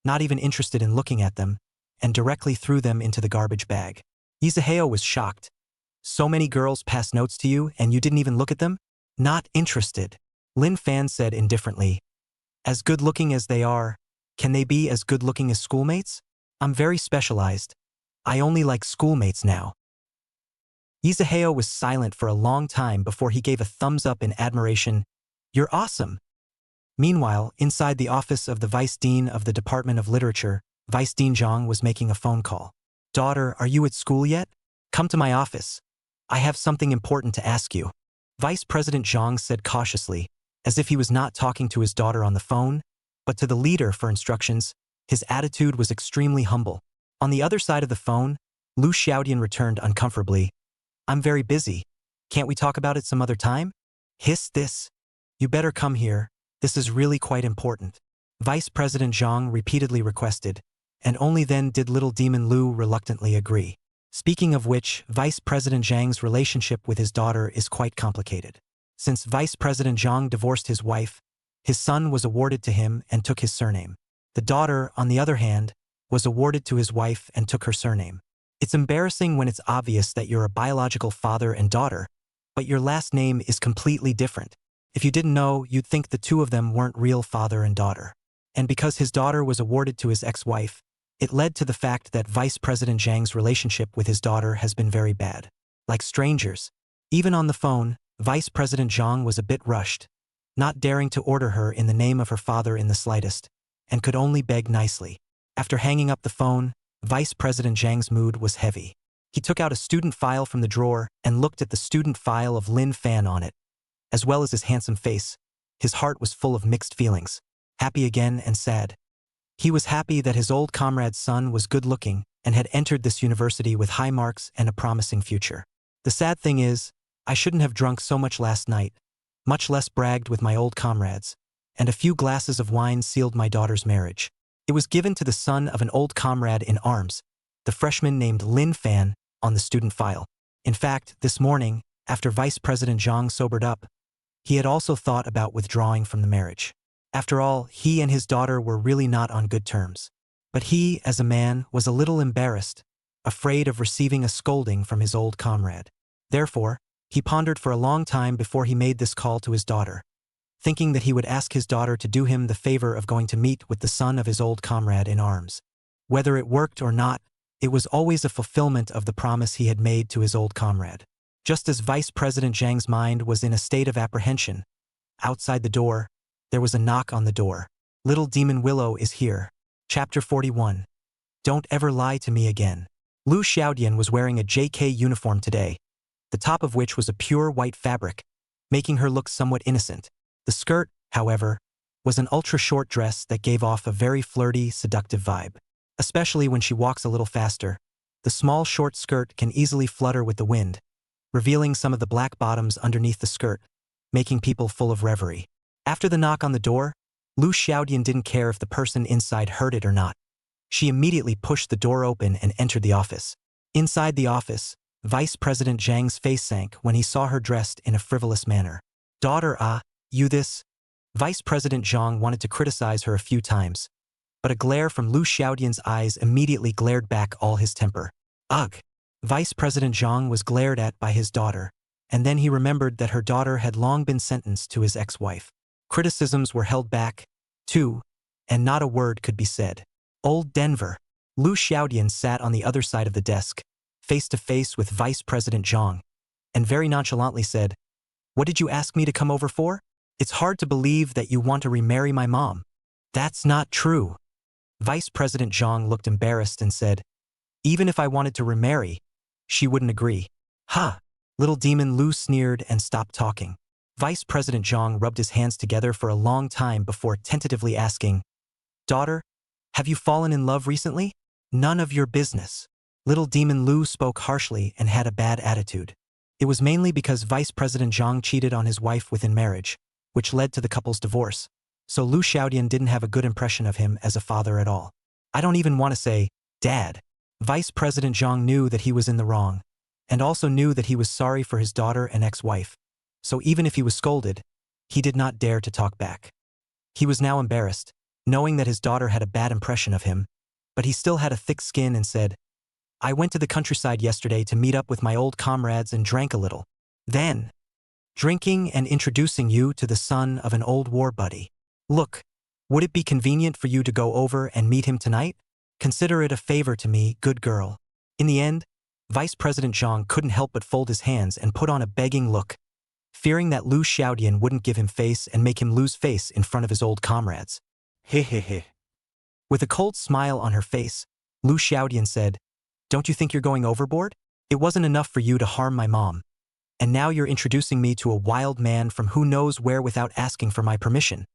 not even interested in looking at them, and directly threw them into the garbage bag. Yi Ziheo was shocked. "So many girls pass notes to you and you didn't even look at them? Not interested." Lin Fan said indifferently. "As good-looking as they are, can they be as good-looking as schoolmates? I'm very specialized. I only like schoolmates now." Yi Ziheo was silent for a long time before he gave a thumbs up in admiration. "You're awesome." Meanwhile, inside the office of the Vice Dean of the Department of Literature, Vice Dean Zhang was making a phone call. "Daughter, are you at school yet? Come to my office. I have something important to ask you." Vice President Zhang said cautiously, as if he was not talking to his daughter on the phone, but to the leader for instructions. His attitude was extremely humble. On the other side of the phone, Lu Xiaodian returned uncomfortably. "I'm very busy. Can't we talk about it some other time?" "Hissed this. You better come here. This is really quite important," Vice President Zhang repeatedly requested, and only then did little demon Lu reluctantly agree. Speaking of which, Vice President Zhang's relationship with his daughter is quite complicated. Since Vice President Zhang divorced his wife, his son was awarded to him and took his surname. The daughter, on the other hand, was awarded to his wife and took her surname. It's embarrassing when it's obvious that you're a biological father and daughter, but your last name is completely different. If you didn't know, you'd think the two of them weren't real father and daughter. And because his daughter was awarded to his ex-wife, It led to the fact that Vice President Zhang's relationship with his daughter has been very bad. Like strangers. Even on the phone, Vice President Zhang was a bit rushed, not daring to order her in the name of her father in the slightest, and could only beg nicely. After hanging up the phone, Vice President Zhang's mood was heavy. He took out a student file from the drawer and looked at the student file of Lin Fan on it, as well as his handsome face. His heart was full of mixed feelings, happy again and sad. He was happy that his old comrade's son was good-looking and had entered this university with high marks and a promising future. The sad thing is, I shouldn't have drunk so much last night, much less bragged with my old comrades, and a few glasses of wine sealed my daughter's marriage. It was given to the son of an old comrade in arms, the freshman named Lin Fan, on the student file. In fact, this morning, after Vice President Zhang sobered up, he had also thought about withdrawing from the marriage. After all, he and his daughter were really not on good terms. But he, as a man, was a little embarrassed, afraid of receiving a scolding from his old comrade. Therefore, he pondered for a long time before he made this call to his daughter, thinking that he would ask his daughter to do him the favor of going to meet with the son of his old comrade in arms. Whether it worked or not, it was always a fulfillment of the promise he had made to his old comrade. Just as Vice President Zhang's mind was in a state of apprehension, outside the door, there was a knock on the door. Little Demon Willow is here. Chapter 41. Don't ever lie to me again. Lu Xiaodian was wearing a JK uniform today, the top of which was a pure white fabric, making her look somewhat innocent. The skirt, however, was an ultra-short dress that gave off a very flirty, seductive vibe. Especially when she walks a little faster, the small short skirt can easily flutter with the wind, revealing some of the black bottoms underneath the skirt, making people full of reverie. After the knock on the door, Lu Xiaodian didn't care if the person inside heard it or not. She immediately pushed the door open and entered the office. Inside the office, Vice President Zhang's face sank when he saw her dressed in a frivolous manner. Daughter, you this? Vice President Zhang wanted to criticize her a few times, but a glare from Lu Xiaodian's eyes immediately glared back all his temper. Ugh! Vice President Zhang was glared at by his daughter, and then he remembered that her daughter had long been sentenced to his ex-wife. Criticisms were held back, too, and not a word could be said. Old Denver. Lu Xiaodian sat on the other side of the desk, face to face with Vice President Zhang, and very nonchalantly said, "What did you ask me to come over for? It's hard to believe that you want to remarry my mom." "That's not true." Vice President Zhang looked embarrassed and said, "Even if I wanted to remarry, she wouldn't agree." "Ha!" Little Demon Lu sneered and stopped talking. Vice President Zhang rubbed his hands together for a long time before tentatively asking, "Daughter, have you fallen in love recently?" "None of your business." Little Demon Lu spoke harshly and had a bad attitude. It was mainly because Vice President Zhang cheated on his wife within marriage, which led to the couple's divorce. So Lu Xiaodian didn't have a good impression of him as a father at all. I don't even want to say, Dad. Vice President Zhang knew that he was in the wrong, and also knew that he was sorry for his daughter and ex-wife. So even if he was scolded, he did not dare to talk back. He was now embarrassed, knowing that his daughter had a bad impression of him, but he still had a thick skin and said, "I went to the countryside yesterday to meet up with my old comrades and drank a little. Then, drinking and introducing you to the son of an old war buddy. Look, would it be convenient for you to go over and meet him tonight? Consider it a favor to me, good girl." In the end, Vice President Zhang couldn't help but fold his hands and put on a begging look, fearing that Lu Xiaodian wouldn't give him face and make him lose face in front of his old comrades. Hehehe. With a cold smile on her face, Lu Xiaodian said, "Don't you think you're going overboard? It wasn't enough for you to harm my mom, and now you're introducing me to a wild man from who knows where without asking for my permission."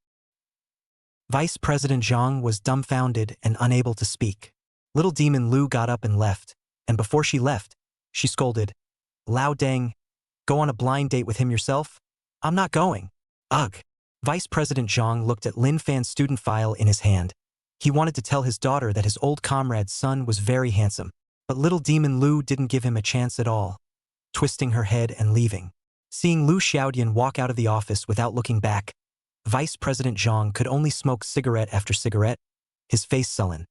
Vice President Zhang was dumbfounded and unable to speak. Little Demon Lu got up and left, and before she left, she scolded, "Lao Deng, go on a blind date with him yourself? I'm not going." Ugh. Vice President Zhang looked at Lin Fan's student file in his hand. He wanted to tell his daughter that his old comrade's son was very handsome, but Little Demon Lu didn't give him a chance at all, twisting her head and leaving. Seeing Lu Xiaodian walk out of the office without looking back, Vice President Zhang could only smoke cigarette after cigarette, his face sullen.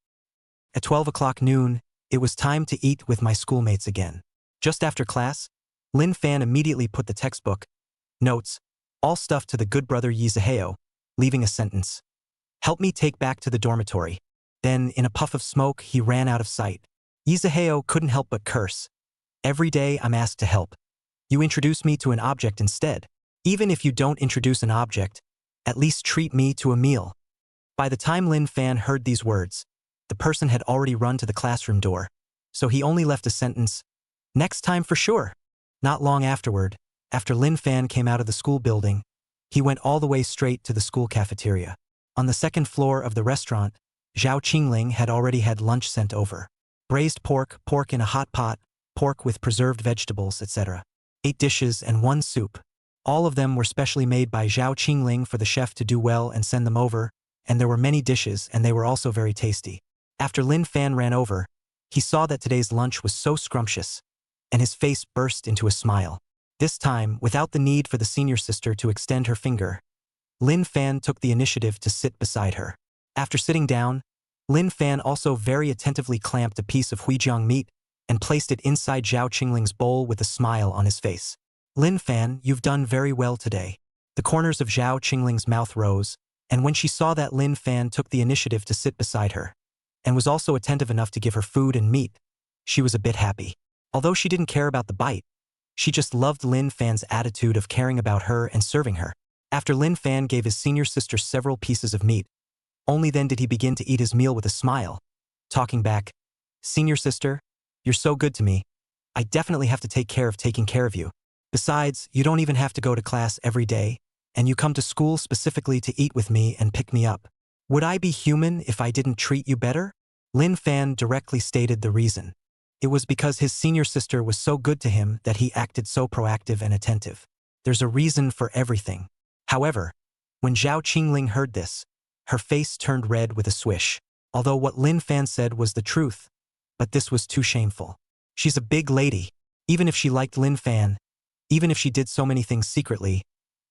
At 12 o'clock noon, it was time to eat with my schoolmates again. Just after class, Lin Fan immediately put the textbook, notes, all stuff to the good brother Yi Ziheo, leaving a sentence. "Help me take back to the dormitory." Then, in a puff of smoke, he ran out of sight. Yizaheo couldn't help but curse. Every day I'm asked to help. You introduce me to an object instead. Even if you don't introduce an object, at least treat me to a meal. By the time Lin Fan heard these words, the person had already run to the classroom door, so he only left a sentence, "Next time for sure." Not long afterward, after Lin Fan came out of the school building, he went all the way straight to the school cafeteria. On the second floor of the restaurant, Zhao Qingling had already had lunch sent over. Braised pork, pork in a hot pot, pork with preserved vegetables, etc. 8 dishes and 1 soup. All of them were specially made by Zhao Qingling for the chef to do well and send them over, and there were many dishes and they were also very tasty. After Lin Fan ran over, he saw that today's lunch was so scrumptious, and his face burst into a smile. This time, without the need for the senior sister to extend her finger, Lin Fan took the initiative to sit beside her. After sitting down, Lin Fan also very attentively clamped a piece of huijiang meat and placed it inside Zhao Qingling's bowl with a smile on his face. "Lin Fan, you've done very well today." The corners of Zhao Qingling's mouth rose, and when she saw that Lin Fan took the initiative to sit beside her, and was also attentive enough to give her food and meat, she was a bit happy. Although she didn't care about the bite, she just loved Lin Fan's attitude of caring about her and serving her. After Lin Fan gave his senior sister several pieces of meat, only then did he begin to eat his meal with a smile, talking back, "Senior sister, you're so good to me. I definitely have to take care of taking care of you. Besides, you don't even have to go to class every day, and you come to school specifically to eat with me and pick me up. Would I be human if I didn't treat you better?" Lin Fan directly stated the reason. It was because his senior sister was so good to him that he acted so proactive and attentive. There's a reason for everything. However, when Zhao Qingling heard this, her face turned red with a swish. Although what Lin Fan said was the truth, but this was too shameful. She's a big lady. Even if she liked Lin Fan, even if she did so many things secretly,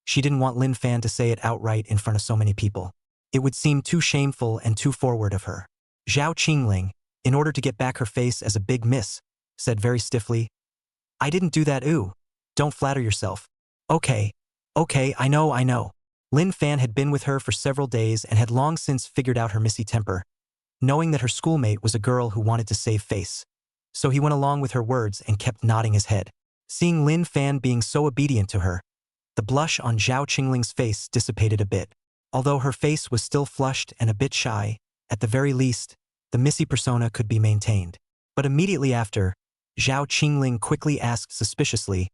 she didn't want Lin Fan to say it outright in front of so many people. It would seem too shameful and too forward of her. Zhao Qingling, in order to get back her face as a big miss, said very stiffly, "I didn't do that, ooh. Don't flatter yourself." Okay, I know. Lin Fan had been with her for several days and had long since figured out her missy temper, knowing that her schoolmate was a girl who wanted to save face. So he went along with her words and kept nodding his head. Seeing Lin Fan being so obedient to her, the blush on Zhao Qingling's face dissipated a bit. Although her face was still flushed and a bit shy, at the very least, the missy persona could be maintained. But immediately after, Zhao Qingling quickly asked suspiciously,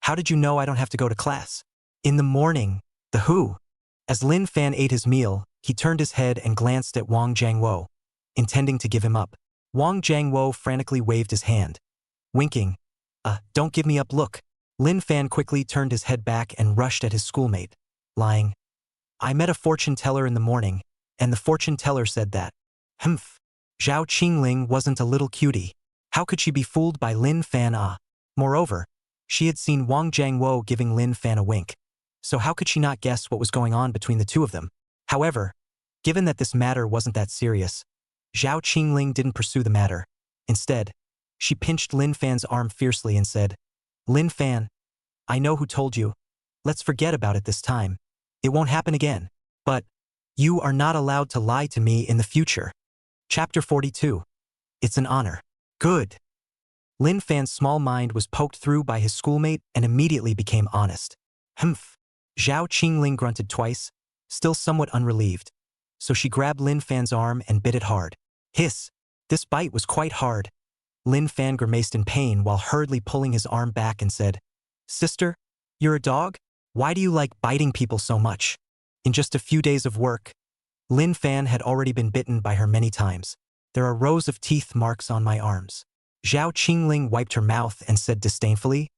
"How did you know I don't have to go to class?" "In the morning, the who?" As Lin Fan ate his meal, he turned his head and glanced at Wang Jiangwo, intending to give him up. Wang Jiangwo frantically waved his hand, winking, "Don't give me up look." Lin Fan quickly turned his head back and rushed at his schoolmate, lying, "I met a fortune teller in the morning, and the fortune teller said that." Humph. Zhao Qingling wasn't a little cutie. How could she be fooled by Lin Fan? Moreover, she had seen Wang Jiangwo giving Lin Fan a wink, so how could she not guess what was going on between the two of them? However, given that this matter wasn't that serious, Zhao Qingling didn't pursue the matter. Instead, she pinched Lin Fan's arm fiercely and said, "Lin Fan, I know who told you. Let's forget about it this time. It won't happen again. But you are not allowed to lie to me in the future." Chapter 42. It's an honor. Good. Lin Fan's small mind was poked through by his schoolmate and immediately became honest. Humph. Zhao Qingling grunted twice, still somewhat unrelieved. So she grabbed Lin Fan's arm and bit it hard. Hiss. This bite was quite hard. Lin Fan grimaced in pain while hurriedly pulling his arm back and said, "Sister, you're a dog? Why do you like biting people so much?" In just a few days of work, Lin Fan had already been bitten by her many times. "There are rows of teeth marks on my arms." Zhao Qingling wiped her mouth and said disdainfully,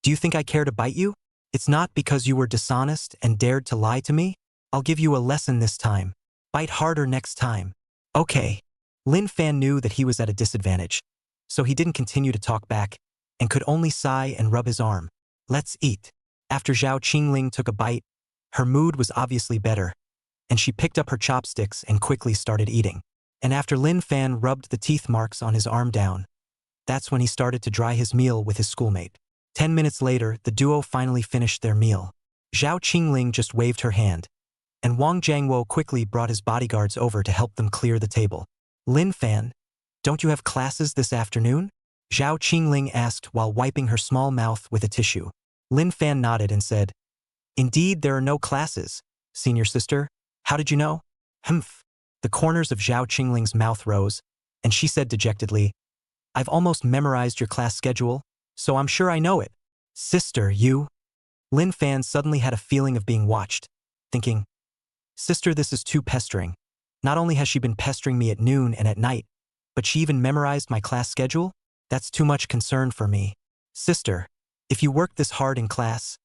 "Do you think I care to bite you? It's not because you were dishonest and dared to lie to me. I'll give you a lesson this time. Bite harder next time." Okay. Lin Fan knew that he was at a disadvantage, so he didn't continue to talk back and could only sigh and rub his arm. "Let's eat." After Zhao Qingling took a bite, her mood was obviously better, and she picked up her chopsticks and quickly started eating. And after Lin Fan rubbed the teeth marks on his arm down, that's when he started to dry his meal with his schoolmate. 10 minutes later, the duo finally finished their meal. Zhao Qingling just waved her hand, and Wang Jiangwo quickly brought his bodyguards over to help them clear the table. Lin Fan, don't you have classes this afternoon? Zhao Qingling asked while wiping her small mouth with a tissue. Lin Fan nodded and said, Indeed, there are no classes. Senior sister, how did you know? Humph. The corners of Zhao Qingling's mouth rose, and she said dejectedly, I've almost memorized your class schedule, so I'm sure I know it. Sister, you? Lin Fan suddenly had a feeling of being watched, thinking, Sister, this is too pestering. Not only has she been pestering me at noon and at night, but she even memorized my class schedule? That's too much concern for me. Sister, if you worked this hard in class,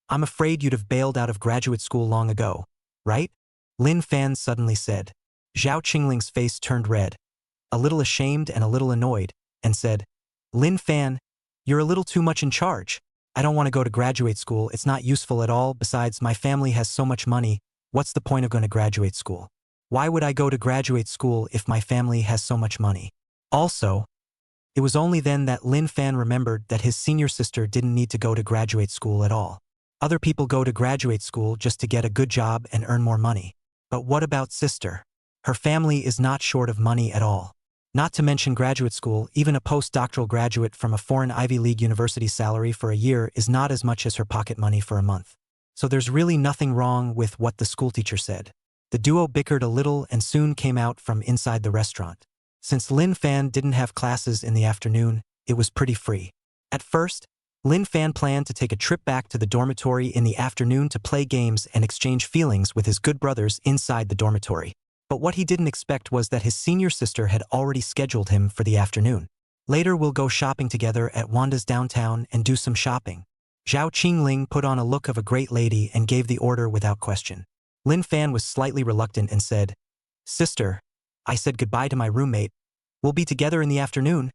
I'm afraid you'd have bailed out of graduate school long ago, right? Lin Fan suddenly said. Zhao Qingling's face turned red, a little ashamed and a little annoyed, and said, Lin Fan, you're a little too much in charge. I don't want to go to graduate school. It's not useful at all. Besides, my family has so much money. What's the point of going to graduate school? Why would I go to graduate school if my family has so much money? Also, it was only then that Lin Fan remembered that his senior sister didn't need to go to graduate school at all. Other people go to graduate school just to get a good job and earn more money. But what about sister? Her family is not short of money at all. Not to mention graduate school, even a postdoctoral graduate from a foreign Ivy League university salary for a year is not as much as her pocket money for a month. So there's really nothing wrong with what the schoolteacher said. The duo bickered a little and soon came out from inside the restaurant. Since Lin Fan didn't have classes in the afternoon, it was pretty free. At first, Lin Fan planned to take a trip back to the dormitory in the afternoon to play games and exchange feelings with his good brothers inside the dormitory. But what he didn't expect was that his senior sister had already scheduled him for the afternoon. Later we'll go shopping together at Wanda's downtown and do some shopping. Zhao Qingling put on a look of a great lady and gave the order without question. Lin Fan was slightly reluctant and said, Sister, I said goodbye to my roommate. We'll be together in the afternoon.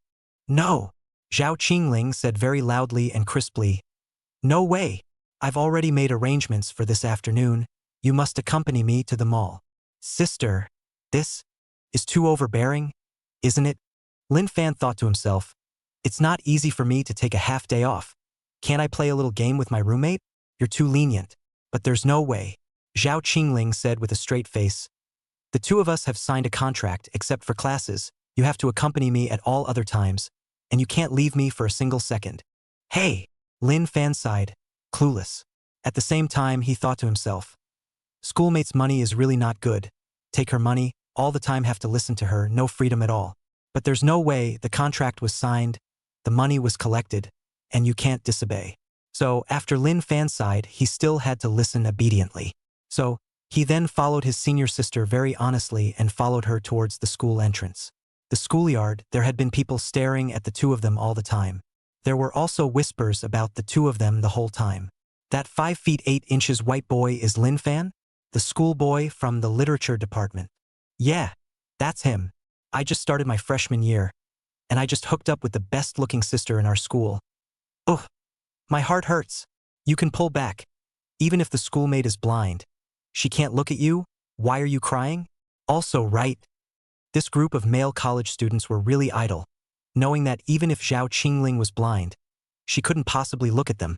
No, Zhao Qingling said very loudly and crisply. No way. I've already made arrangements for this afternoon. You must accompany me to the mall. Sister, this is too overbearing, isn't it? Lin Fan thought to himself, it's not easy for me to take a half day off. Can't I play a little game with my roommate? You're too lenient. But there's no way. Zhao Qingling said with a straight face. The two of us have signed a contract except for classes. You have to accompany me at all other times, and you can't leave me for a single second. Hey, Lin Fan sighed, clueless. At the same time, he thought to himself, schoolmate's money is really not good. Take her money, all the time have to listen to her, no freedom at all. But there's no way. The contract was signed, the money was collected, and you can't disobey. So, after Lin Fan sighed, he still had to listen obediently. So, he then followed his senior sister very honestly and followed her towards the school entrance. The schoolyard, there had been people staring at the two of them all the time. There were also whispers about the two of them the whole time. That 5 feet 8 inches white boy is Lin Fan? The schoolboy from the literature department. Yeah, that's him. I just started my freshman year, and I just hooked up with the best-looking sister in our school. Ugh, my heart hurts. You can pull back. Even if the schoolmate is blind. She can't look at you? Why are you crying? Also, right? This group of male college students were really idle, knowing that even if Zhao Qingling was blind, she couldn't possibly look at them.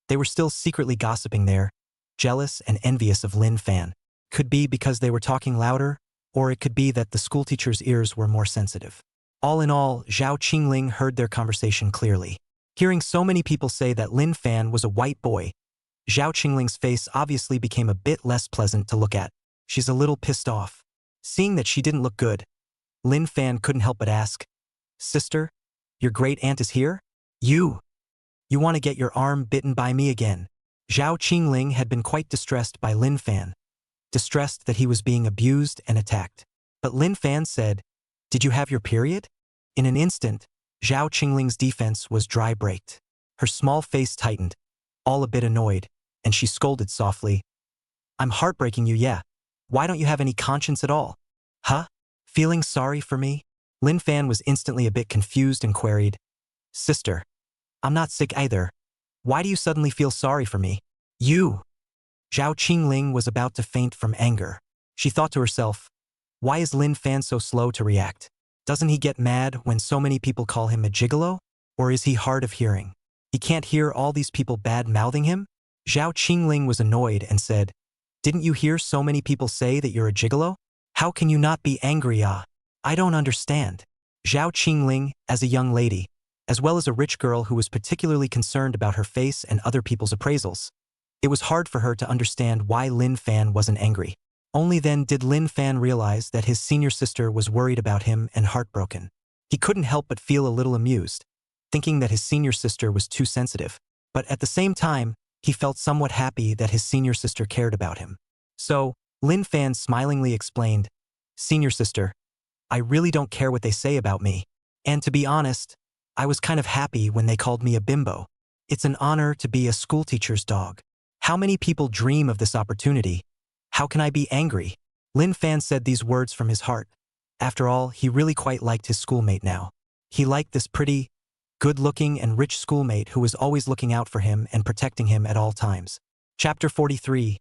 They were still secretly gossiping there, jealous and envious of Lin Fan. Could be because they were talking louder, or it could be that the schoolteacher's ears were more sensitive. All in all, Zhao Qingling heard their conversation clearly. Hearing so many people say that Lin Fan was a white boy, Zhao Qingling's face obviously became a bit less pleasant to look at. She's a little pissed off. Seeing that she didn't look good, Lin Fan couldn't help but ask, Sister, your great aunt is here? You want to get your arm bitten by me again? Zhao Qingling had been quite distressed by Lin Fan, distressed that he was being abused and attacked. But Lin Fan said, Did you have your period? In an instant, Zhao Qingling's defense was dry-braked. Her small face tightened, all a bit annoyed, and she scolded softly, I'm heartbreaking you, yeah. Why don't you have any conscience at all? Huh? Feeling sorry for me? Lin Fan was instantly a bit confused and queried, Sister, I'm not sick either. Why do you suddenly feel sorry for me? You! Zhao Qingling was about to faint from anger. She thought to herself, why is Lin Fan so slow to react? Doesn't he get mad when so many people call him a gigolo? Or is he hard of hearing? He can't hear all these people bad-mouthing him? Zhao Qingling was annoyed and said, Didn't you hear so many people say that you're a gigolo? How can you not be angry, ah? I don't understand. Zhao Qingling, as a young lady, as well as a rich girl who was particularly concerned about her face and other people's appraisals. It was hard for her to understand why Lin Fan wasn't angry. Only then did Lin Fan realize that his senior sister was worried about him and heartbroken. He couldn't help but feel a little amused, thinking that his senior sister was too sensitive. But at the same time, he felt somewhat happy that his senior sister cared about him. So, Lin Fan smilingly explained, "Senior sister, I really don't care what they say about me. And to be honest, I was kind of happy when they called me a bimbo. It's an honor to be a schoolteacher's dog. How many people dream of this opportunity? How can I be angry?" Lin Fan said these words from his heart. After all, he really quite liked his schoolmate now. He liked this pretty, good-looking and rich schoolmate who was always looking out for him and protecting him at all times. Chapter 43.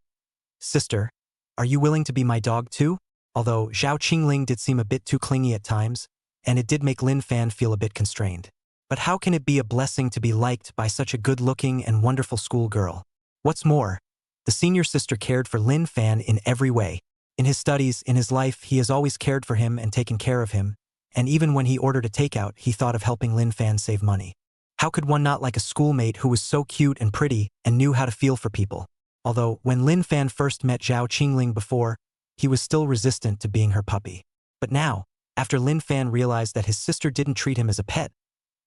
Sister, are you willing to be my dog too? Although Zhao Qingling did seem a bit too clingy at times, and it did make Lin Fan feel a bit constrained. But how can it be a blessing to be liked by such a good-looking and wonderful schoolgirl? What's more, the senior sister cared for Lin Fan in every way. In his studies, in his life, he has always cared for him and taken care of him, and even when he ordered a takeout, he thought of helping Lin Fan save money. How could one not like a schoolmate who was so cute and pretty and knew how to feel for people? Although, when Lin Fan first met Zhao Qingling before, he was still resistant to being her puppy. But now, after Lin Fan realized that his sister didn't treat him as a pet,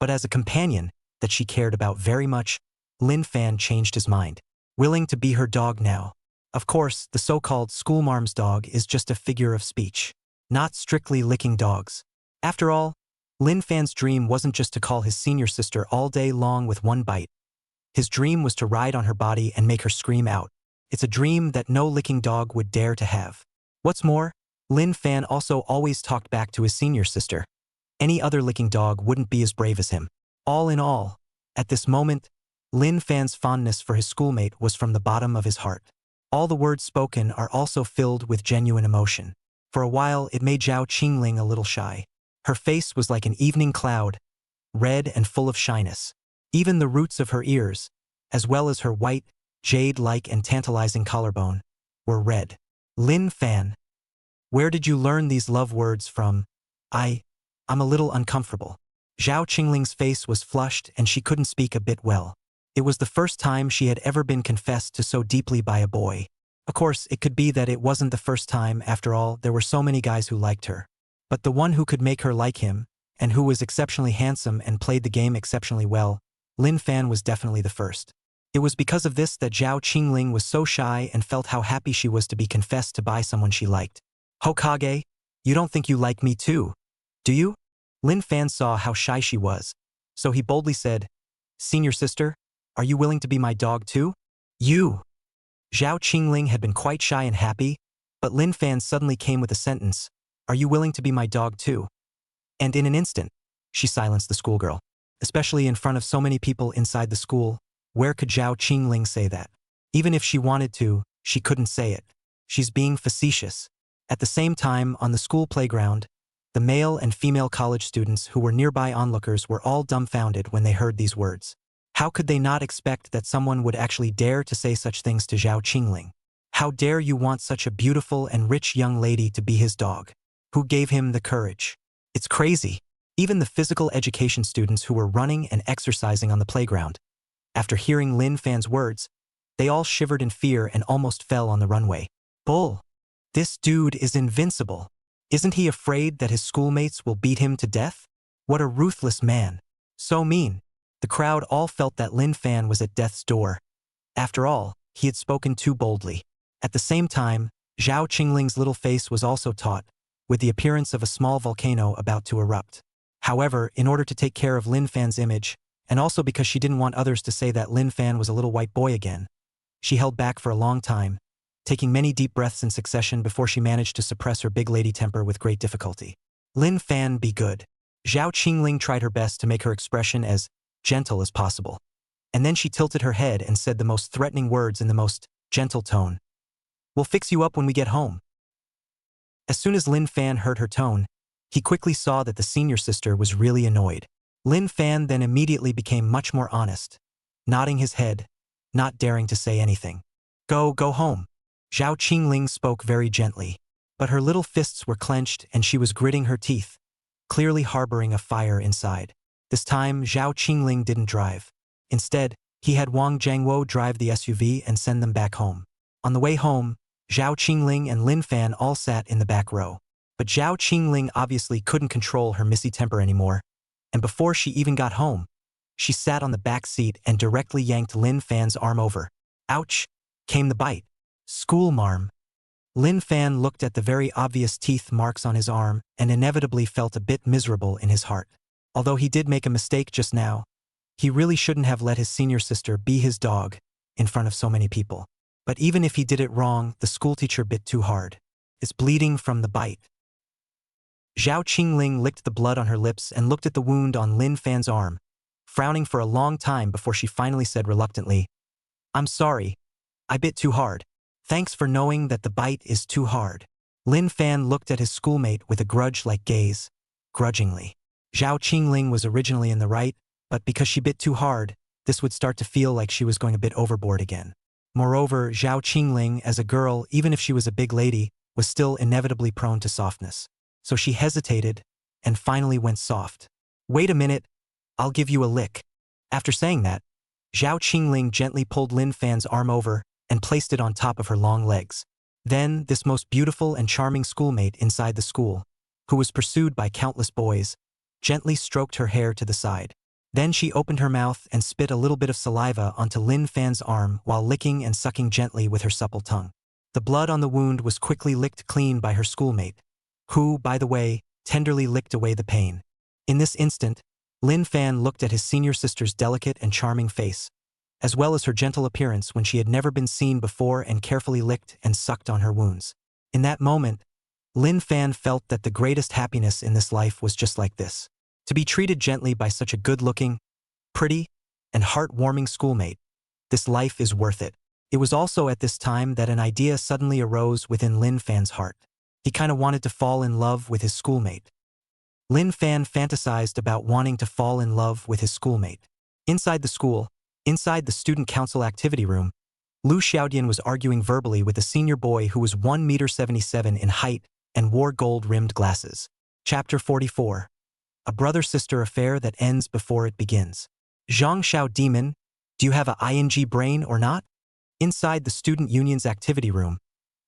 but as a companion that she cared about very much, Lin Fan changed his mind. Willing to be her dog now. Of course, the so-called schoolmarm's dog is just a figure of speech, not strictly licking dogs. After all, Lin Fan's dream wasn't just to call his senior sister all day long with one bite. His dream was to ride on her body and make her scream out. It's a dream that no licking dog would dare to have. What's more, Lin Fan also always talked back to his senior sister. Any other licking dog wouldn't be as brave as him. All in all, at this moment, Lin Fan's fondness for his schoolmate was from the bottom of his heart. All the words spoken are also filled with genuine emotion. For a while, it made Zhao Qingling a little shy. Her face was like an evening cloud, red and full of shyness. Even the roots of her ears, as well as her white, jade-like and tantalizing collarbone, were red. Lin Fan, where did you learn these love words from? I'm a little uncomfortable. Zhao Qingling's face was flushed and she couldn't speak a bit well. It was the first time she had ever been confessed to so deeply by a boy. Of course, it could be that it wasn't the first time. After all, there were so many guys who liked her. But the one who could make her like him, and who was exceptionally handsome and played the game exceptionally well, Lin Fan was definitely the first. It was because of this that Zhao Qingling was so shy and felt how happy she was to be confessed to by someone she liked. "Hokage, you don't think you like me too, do you?" Lin Fan saw how shy she was, so he boldly said, "Senior sister, are you willing to be my dog too?" "You!" Zhao Qingling had been quite shy and happy, but Lin Fan suddenly came with a sentence, "Are you willing to be my dog too?" And in an instant, she silenced the schoolgirl. Especially in front of so many people inside the school, where could Zhao Qingling say that? Even if she wanted to, she couldn't say it. She's being facetious. At the same time, on the school playground, the male and female college students who were nearby onlookers were all dumbfounded when they heard these words. How could they not expect that someone would actually dare to say such things to Zhao Qingling? How dare you want such a beautiful and rich young lady to be his dog? Who gave him the courage? It's crazy. Even the physical education students who were running and exercising on the playground. After hearing Lin Fan's words, they all shivered in fear and almost fell on the runway. Bull! This dude is invincible. Isn't he afraid that his schoolmates will beat him to death? What a ruthless man. So mean. The crowd all felt that Lin Fan was at death's door. After all, he had spoken too boldly. At the same time, Zhao Qingling's little face was also taut, with the appearance of a small volcano about to erupt. However, in order to take care of Lin Fan's image, and also because she didn't want others to say that Lin Fan was a little white boy again, she held back for a long time, taking many deep breaths in succession before she managed to suppress her big lady temper with great difficulty. "Lin Fan, be good." Zhao Qingling tried her best to make her expression as gentle as possible. And then she tilted her head and said the most threatening words in the most gentle tone. "We'll fix you up when we get home." As soon as Lin Fan heard her tone, he quickly saw that the senior sister was really annoyed. Lin Fan then immediately became much more honest, nodding his head, not daring to say anything. Go home." Zhao Qingling spoke very gently. But her little fists were clenched and she was gritting her teeth, clearly harboring a fire inside. This time, Zhao Qingling didn't drive. Instead, he had Wang Jiangwo drive the SUV and send them back home. On the way home, Zhao Qingling and Lin Fan all sat in the back row. But Zhao Qingling obviously couldn't control her messy temper anymore, and before she even got home, she sat on the back seat and directly yanked Lin Fan's arm over. Ouch! Came the bite. School marm. Lin Fan looked at the very obvious teeth marks on his arm and inevitably felt a bit miserable in his heart. Although he did make a mistake just now, he really shouldn't have let his senior sister be his dog in front of so many people. But even if he did it wrong, the schoolteacher bit too hard. It's bleeding from the bite. Zhao Qingling licked the blood on her lips and looked at the wound on Lin Fan's arm, frowning for a long time before she finally said reluctantly, "I'm sorry. I bit too hard. Thanks for knowing that the bite is too hard." Lin Fan looked at his schoolmate with a grudge-like gaze, grudgingly. Zhao Qingling was originally in the right, but because she bit too hard, this would start to feel like she was going a bit overboard again. Moreover, Zhao Qingling, as a girl, even if she was a big lady, was still inevitably prone to softness. So she hesitated and finally went soft. "Wait a minute, I'll give you a lick." After saying that, Zhao Qingling gently pulled Lin Fan's arm over and placed it on top of her long legs. Then, this most beautiful and charming schoolmate inside the school, who was pursued by countless boys, gently stroked her hair to the side. Then she opened her mouth and spit a little bit of saliva onto Lin Fan's arm while licking and sucking gently with her supple tongue. The blood on the wound was quickly licked clean by her schoolmate, who, by the way, tenderly licked away the pain. In this instant, Lin Fan looked at his senior sister's delicate and charming face, as well as her gentle appearance when she had never been seen before, and carefully licked and sucked on her wounds. In that moment, Lin Fan felt that the greatest happiness in this life was just like this. To be treated gently by such a good-looking, pretty, and heart-warming schoolmate. This life is worth it. It was also at this time that an idea suddenly arose within Lin Fan's heart. He kinda wanted to fall in love with his schoolmate. Lin Fan fantasized about wanting to fall in love with his schoolmate. Inside the school, inside the student council activity room, Lu Xiaodian was arguing verbally with a senior boy who was 1.77 meters in height and wore gold-rimmed glasses. Chapter 44. A brother-sister affair that ends before it begins. Zhang Xiao Demon, do you have a ing brain or not? Inside the student union's activity room,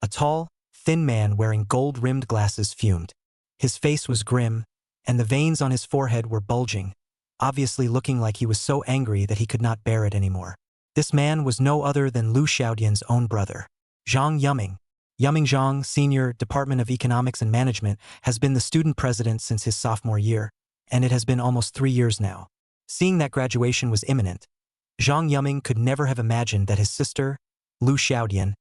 a tall, thin man wearing gold-rimmed glasses fumed. His face was grim, and the veins on his forehead were bulging, obviously looking like he was so angry that he could not bear it anymore. This man was no other than Lu Xiaodian's own brother, Zhang Yuming. Yuming Zhang, Senior, Department of Economics and Management, has been the student president since his sophomore year, and it has been almost 3 years now. Seeing that graduation was imminent, Zhang Yuming could never have imagined that his sister, Lu Xiaodian,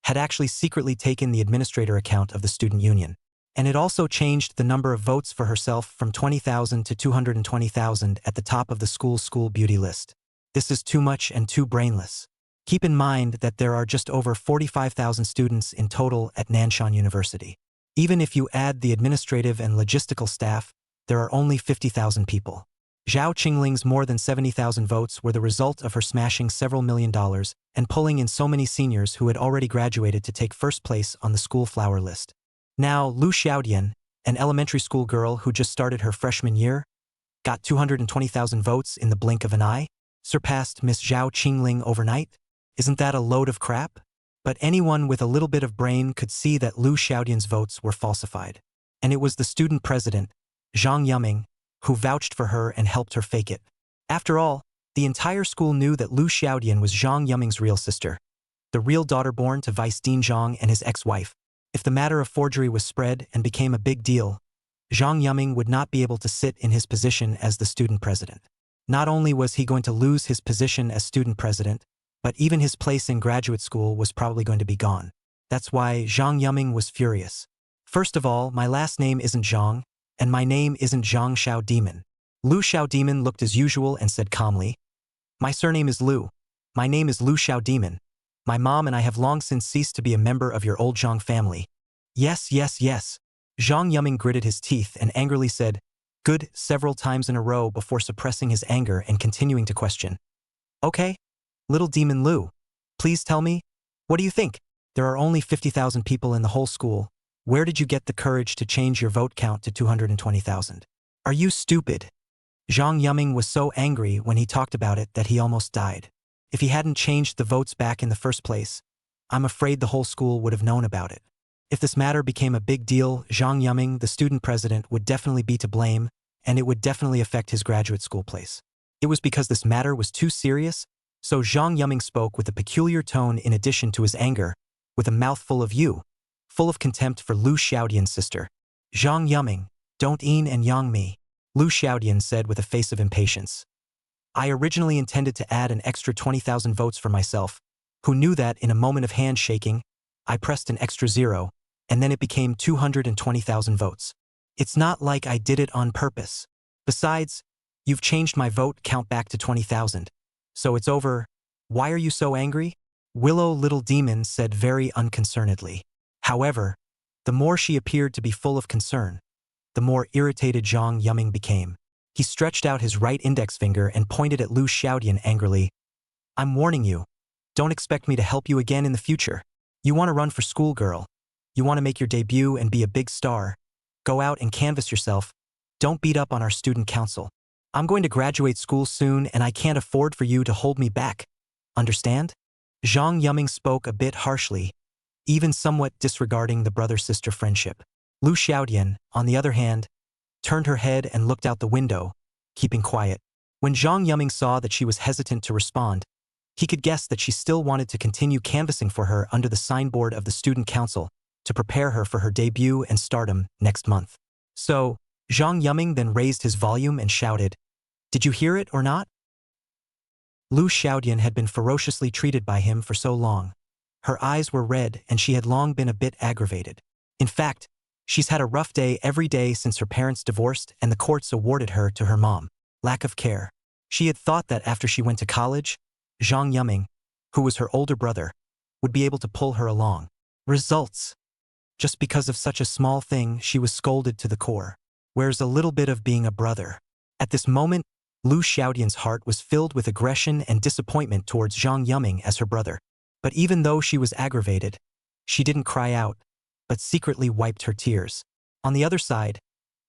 had actually secretly taken the administrator account of the student union. And it also changed the number of votes for herself from 20,000 to 220,000 at the top of the school beauty list. This is too much and too brainless. Keep in mind that there are just over 45,000 students in total at Nanshan University. Even if you add the administrative and logistical staff, there are only 50,000 people. Zhao Qingling's more than 70,000 votes were the result of her smashing several $1 million and pulling in so many seniors who had already graduated to take first place on the school flower list. Now, Lu Xiaodian, an elementary school girl who just started her freshman year, got 220,000 votes in the blink of an eye, surpassed Miss Zhao Qingling overnight. Isn't that a load of crap? But anyone with a little bit of brain could see that Lu Xiaodian's votes were falsified. And it was the student president, Zhang Yuming, who vouched for her and helped her fake it. After all, the entire school knew that Lu Xiaodian was Zhang Yuming's real sister, the real daughter born to Vice Dean Zhang and his ex-wife. If the matter of forgery was spread and became a big deal, Zhang Yuming would not be able to sit in his position as the student president. Not only was he going to lose his position as student president, but even his place in graduate school was probably going to be gone. That's why Zhang Yuming was furious. First of all, my last name isn't Zhang, and my name isn't Zhang Xiao Demon. Lu Xiao Demon looked as usual and said calmly, "My surname is Lu. My name is Lu Xiao Demon. My mom and I have long since ceased to be a member of your old Zhang family." Yes, yes, yes. Zhang Yuming gritted his teeth and angrily said, "Good," several times in a row before suppressing his anger and continuing to question. "Okay, little demon Lu, please tell me, what do you think? There are only 50,000 people in the whole school. Where did you get the courage to change your vote count to 220,000? Are you stupid? Zhang Yuming was so angry when he talked about it that he almost died. If he hadn't changed the votes back in the first place, I'm afraid the whole school would have known about it. If this matter became a big deal, Zhang Yuming, the student president, would definitely be to blame, and it would definitely affect his graduate school place. It was because this matter was too serious, so Zhang Yuming spoke with a peculiar tone in addition to his anger, with a mouthful of you, full of contempt for Lu Xiaodian's sister. Zhang Yuming, don't yin and yang me, Lu Xiaodian said with a face of impatience. I originally intended to add an extra 20,000 votes for myself, who knew that in a moment of handshaking, I pressed an extra 0, and then it became 220,000 votes. It's not like I did it on purpose. Besides, you've changed my vote count back to 20,000. So it's over. Why are you so angry? Willow Little Demon said very unconcernedly. However, the more she appeared to be full of concern, the more irritated Zhang Yuming became. He stretched out his right index finger and pointed at Lu Xiaodian angrily. I'm warning you. Don't expect me to help you again in the future. You want to run for school, girl. You want to make your debut and be a big star. Go out and canvass yourself. Don't beat up on our student council. I'm going to graduate school soon and I can't afford for you to hold me back. Understand? Zhang Yuming spoke a bit harshly, even somewhat disregarding the brother-sister friendship. Lu Xiaodian, on the other hand, turned her head and looked out the window, keeping quiet. When Zhang Yuming saw that she was hesitant to respond, he could guess that she still wanted to continue canvassing for her under the signboard of the student council to prepare her for her debut and stardom next month. So, Zhang Yuming then raised his volume and shouted, Did you hear it or not? Lu Xiaodian had been ferociously treated by him for so long. Her eyes were red and she had long been a bit aggravated. In fact, she's had a rough day every day since her parents divorced and the courts awarded her to her mom. Lack of care. She had thought that after she went to college, Zhang Yuming, who was her older brother, would be able to pull her along. Results. Just because of such a small thing, she was scolded to the core. Where's a little bit of being a brother? At this moment, Lu Xiaodian's heart was filled with aggression and disappointment towards Zhang Yuming as her brother. But even though she was aggravated, she didn't cry out, but secretly wiped her tears. On the other side,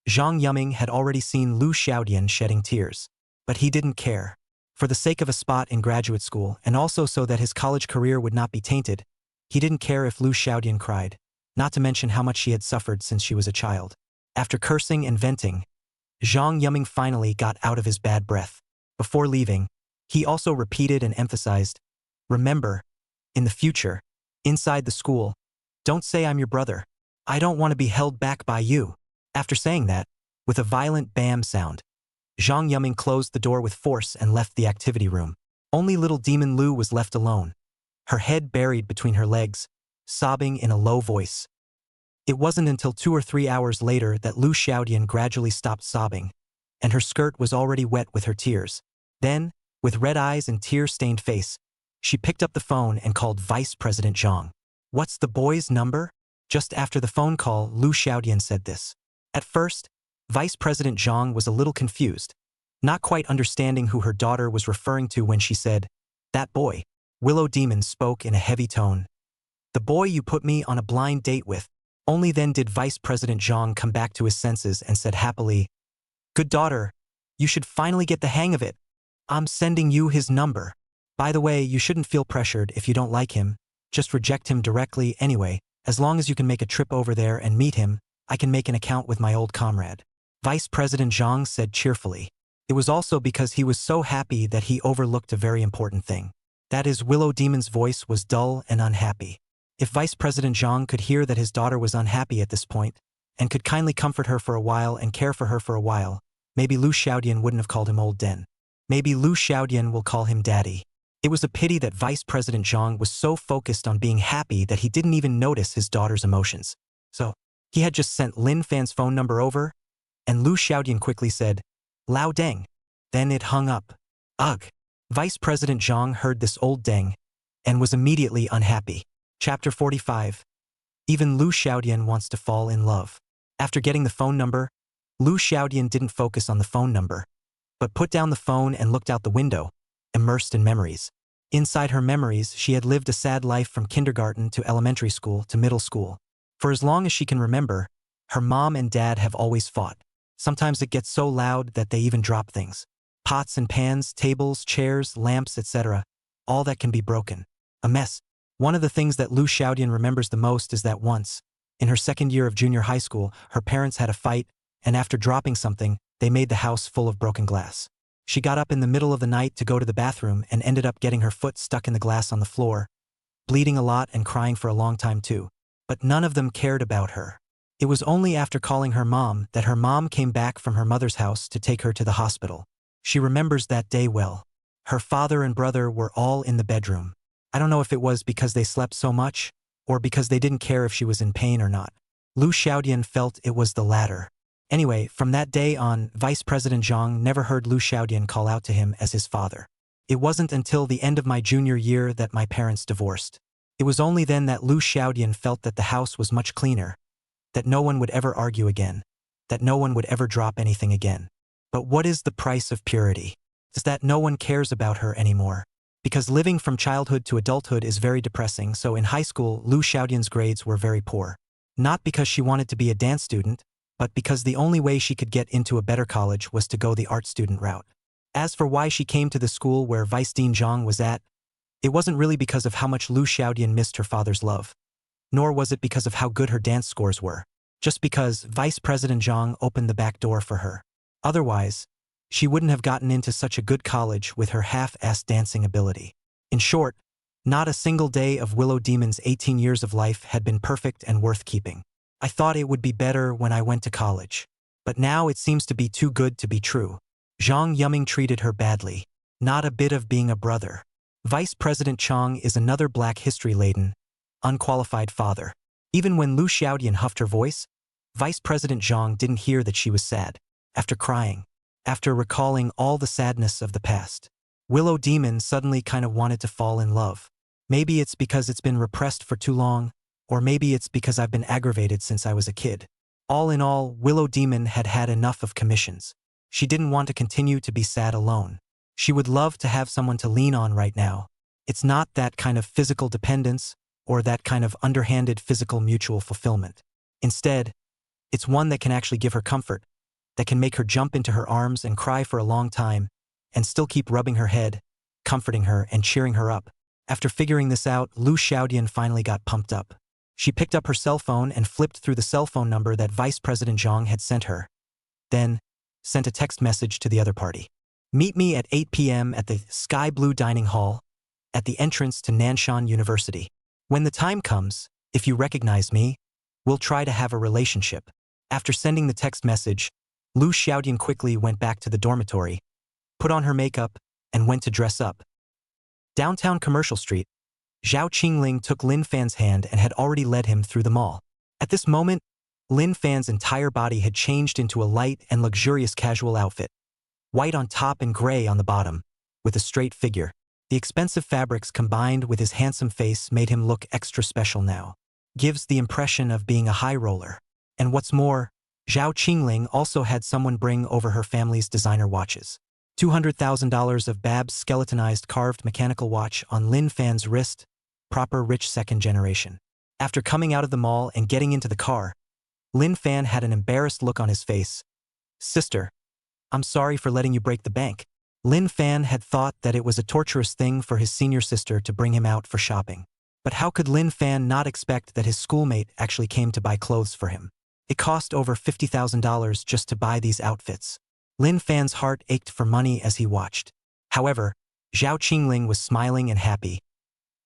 Zhang Yuming had already seen Lu Xiaodian shedding tears. But he didn't care. For the sake of a spot in graduate school and also so that his college career would not be tainted, he didn't care if Lu Xiaodian cried, not to mention how much she had suffered since she was a child. After cursing and venting, Zhang Yuming finally got out of his bad breath. Before leaving, he also repeated and emphasized, remember, in the future, inside the school, don't say I'm your brother. I don't want to be held back by you. After saying that, with a violent bam sound, Zhang Yuming closed the door with force and left the activity room. Only little demon Lu was left alone, her head buried between her legs, sobbing in a low voice. It wasn't until 2 or 3 hours later that Lu Xiaodian gradually stopped sobbing, and her skirt was already wet with her tears. Then, with red eyes and tear-stained face, she picked up the phone and called Vice President Zhang. What's the boy's number? Just after the phone call, Lu Xiaodian said this. At first, Vice President Zhang was a little confused, not quite understanding who her daughter was referring to when she said, that boy. Willow Demon spoke in a heavy tone. The boy you put me on a blind date with. Only then did Vice President Zhang come back to his senses and said happily, good daughter, you should finally get the hang of it. I'm sending you his number. By the way, you shouldn't feel pressured if you don't like him. Just reject him directly anyway. As long as you can make a trip over there and meet him, I can make an account with my old comrade. Vice President Zhang said cheerfully. It was also because he was so happy that he overlooked a very important thing. That is, Willow Demon's voice was dull and unhappy. If Vice President Zhang could hear that his daughter was unhappy at this point, and could kindly comfort her for a while and care for her for a while, maybe Lu Xiaodian wouldn't have called him Old Den. Maybe Lu Xiaodian will call him Daddy. It was a pity that Vice President Zhang was so focused on being happy that he didn't even notice his daughter's emotions. So, he had just sent Lin Fan's phone number over, and Lu Xiaodian quickly said, Lao Deng. Then it hung up. Ugh. Vice President Zhang heard this old Deng, and was immediately unhappy. Chapter 45. Even Lu Xiaodian wants to fall in love. After getting the phone number, Lu Xiaodian didn't focus on the phone number, but put down the phone and looked out the window, immersed in memories. Inside her memories, she had lived a sad life from kindergarten to elementary school to middle school. For as long as she can remember, her mom and dad have always fought. Sometimes it gets so loud that they even drop things. Pots and pans, tables, chairs, lamps, etc. All that can be broken. A mess. One of the things that Lu Xiaodian remembers the most is that once, in her second year of junior high school, her parents had a fight, and after dropping something, they made the house full of broken glass. She got up in the middle of the night to go to the bathroom and ended up getting her foot stuck in the glass on the floor, bleeding a lot and crying for a long time too. But none of them cared about her. It was only after calling her mom that her mom came back from her mother's house to take her to the hospital. She remembers that day well. Her father and brother were all in the bedroom. I don't know if it was because they slept so much, or because they didn't care if she was in pain or not. Lu Xiaodian felt it was the latter. Anyway, from that day on, Vice President Zhang never heard Lu Xiaodian call out to him as his father. It wasn't until the end of my junior year that my parents divorced. It was only then that Lu Xiaodian felt that the house was much cleaner, that no one would ever argue again, that no one would ever drop anything again. But what is the price of purity? It's that no one cares about her anymore. Because living from childhood to adulthood is very depressing, so in high school, Lu Xiaodian's grades were very poor. Not because she wanted to be a dance student, but because the only way she could get into a better college was to go the art student route. As for why she came to the school where Vice Dean Zhang was at, it wasn't really because of how much Lu Xiaodian missed her father's love. Nor was it because of how good her dance scores were. Just because Vice President Zhang opened the back door for her. Otherwise, she wouldn't have gotten into such a good college with her half-assed dancing ability. In short, not a single day of Willow Demon's 18 years of life had been perfect and worth keeping. I thought it would be better when I went to college. But now it seems to be too good to be true. Zhang Yuming treated her badly. Not a bit of being a brother. Vice President Chang is another black history-laden, unqualified father. Even when Lu Xiaodian huffed her voice, Vice President Zhang didn't hear that she was sad. After crying, after recalling all the sadness of the past, Willow Demon suddenly kind of wanted to fall in love. Maybe it's because it's been repressed for too long, or maybe it's because I've been aggravated since I was a kid. All in all, Willow Demon had had enough of commissions. She didn't want to continue to be sad alone. She would love to have someone to lean on right now. It's not that kind of physical dependence, or that kind of underhanded physical mutual fulfillment. Instead, it's one that can actually give her comfort, that can make her jump into her arms and cry for a long time, and still keep rubbing her head, comforting her and cheering her up. After figuring this out, Lu Xiaodian finally got pumped up. She picked up her cell phone and flipped through the cell phone number that Vice President Zhang had sent her. Then, sent a text message to the other party. Meet me at 8 p.m. at the Sky Blue Dining Hall, at the entrance to Nanshan University. When the time comes, if you recognize me, we'll try to have a relationship. After sending the text message, Lu Xiaodian quickly went back to the dormitory, put on her makeup, and went to dress up. Downtown Commercial Street, Zhao Qingling took Lin Fan's hand and had already led him through the mall. At this moment, Lin Fan's entire body had changed into a light and luxurious casual outfit. White on top and gray on the bottom, with a straight figure. The expensive fabrics combined with his handsome face made him look extra special now. Gives the impression of being a high roller. And what's more, Zhao Qingling also had someone bring over her family's designer watches. $200,000 of Bab's skeletonized carved mechanical watch on Lin Fan's wrist, proper rich second generation. After coming out of the mall and getting into the car, Lin Fan had an embarrassed look on his face. Sister, I'm sorry for letting you break the bank. Lin Fan had thought that it was a torturous thing for his senior sister to bring him out for shopping. But how could Lin Fan not expect that his schoolmate actually came to buy clothes for him? It cost over $50,000 just to buy these outfits. Lin Fan's heart ached for money as he watched. However, Zhao Qingling was smiling and happy.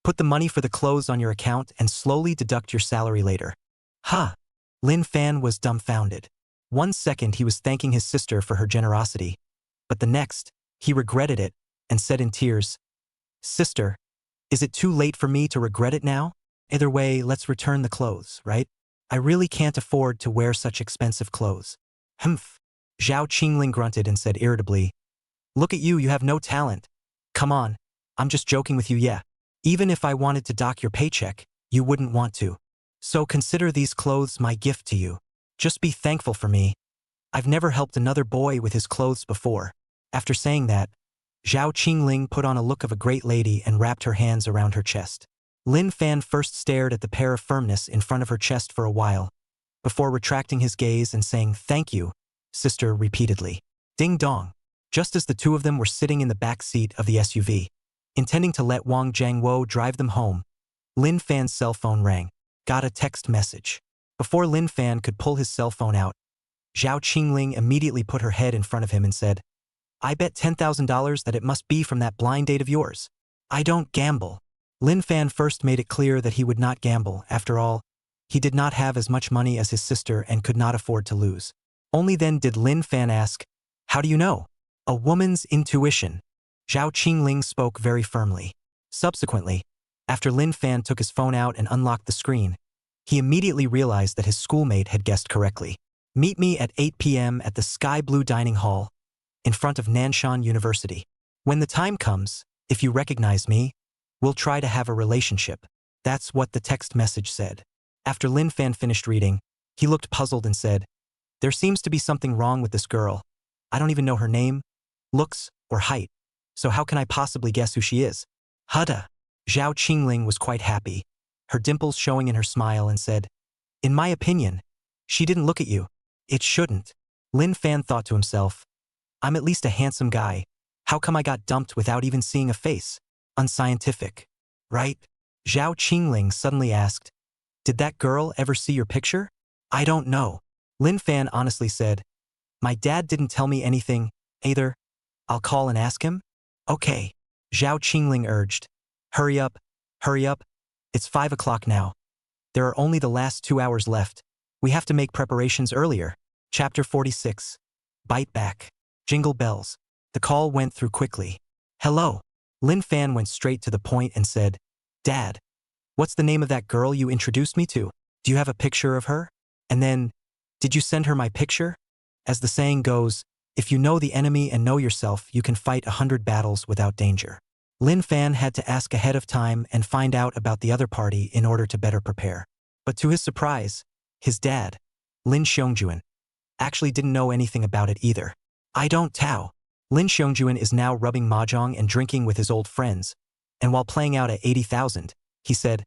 Put the money for the clothes on your account and slowly deduct your salary later. Ha! Lin Fan was dumbfounded. 1 second he was thanking his sister for her generosity, but the next, he regretted it and said in tears, Sister, is it too late for me to regret it now? Either way, let's return the clothes, right? I really can't afford to wear such expensive clothes. Humph. Zhao Qingling grunted and said irritably, Look at you, you have no talent. Come on, I'm just joking with you, yeah. Even if I wanted to dock your paycheck, you wouldn't want to. So consider these clothes my gift to you. Just be thankful for me. I've never helped another boy with his clothes before. After saying that, Zhao Qingling put on a look of a great lady and wrapped her hands around her chest. Lin Fan first stared at the pair of firmness in front of her chest for a while, before retracting his gaze and saying, "Thank you, sister," repeatedly. Ding dong. Just as the two of them were sitting in the back seat of the SUV, intending to let Wang Jiangwo drive them home, Lin Fan's cell phone rang. Got a text message. Before Lin Fan could pull his cell phone out, Zhao Qingling immediately put her head in front of him and said, "I bet $10,000 that it must be from that blind date of yours." "I don't gamble." Lin Fan first made it clear that he would not gamble. After all, he did not have as much money as his sister and could not afford to lose. Only then did Lin Fan ask, "How do you know?" "A woman's intuition." Zhao Qingling spoke very firmly. Subsequently, after Lin Fan took his phone out and unlocked the screen, he immediately realized that his schoolmate had guessed correctly. "Meet me at 8 p.m. at the Sky Blue Dining Hall in front of Nanshan University. When the time comes, if you recognize me, we'll try to have a relationship." That's what the text message said. After Lin Fan finished reading, he looked puzzled and said, "There seems to be something wrong with this girl. I don't even know her name, looks, or height. So how can I possibly guess who she is?" "Hudda." Zhao Qingling was quite happy, her dimples showing in her smile, and said, "In my opinion, she didn't look at you. It shouldn't." Lin Fan thought to himself, "I'm at least a handsome guy. How come I got dumped without even seeing a face? Unscientific, right?" Zhao Qingling suddenly asked, "Did that girl ever see your picture?" "I don't know." Lin Fan honestly said, "My dad didn't tell me anything, either. I'll call and ask him." "Okay." Zhao Qingling urged. Hurry up. It's 5 o'clock now. There are only the last 2 hours left. We have to make preparations earlier." Chapter 46. Bite Back. Jingle bells. The call went through quickly. "Hello." Lin Fan went straight to the point and said, "Dad, what's the name of that girl you introduced me to? Do you have a picture of her? And then, did you send her my picture? As the saying goes, if you know the enemy and know yourself, you can fight 100 battles without danger." Lin Fan had to ask ahead of time and find out about the other party in order to better prepare. But to his surprise, his dad, Lin Xiongjuan, actually didn't know anything about it either. "I don't tao." Lin Xiongjuan is now rubbing mahjong and drinking with his old friends, and while playing out at 80,000, he said,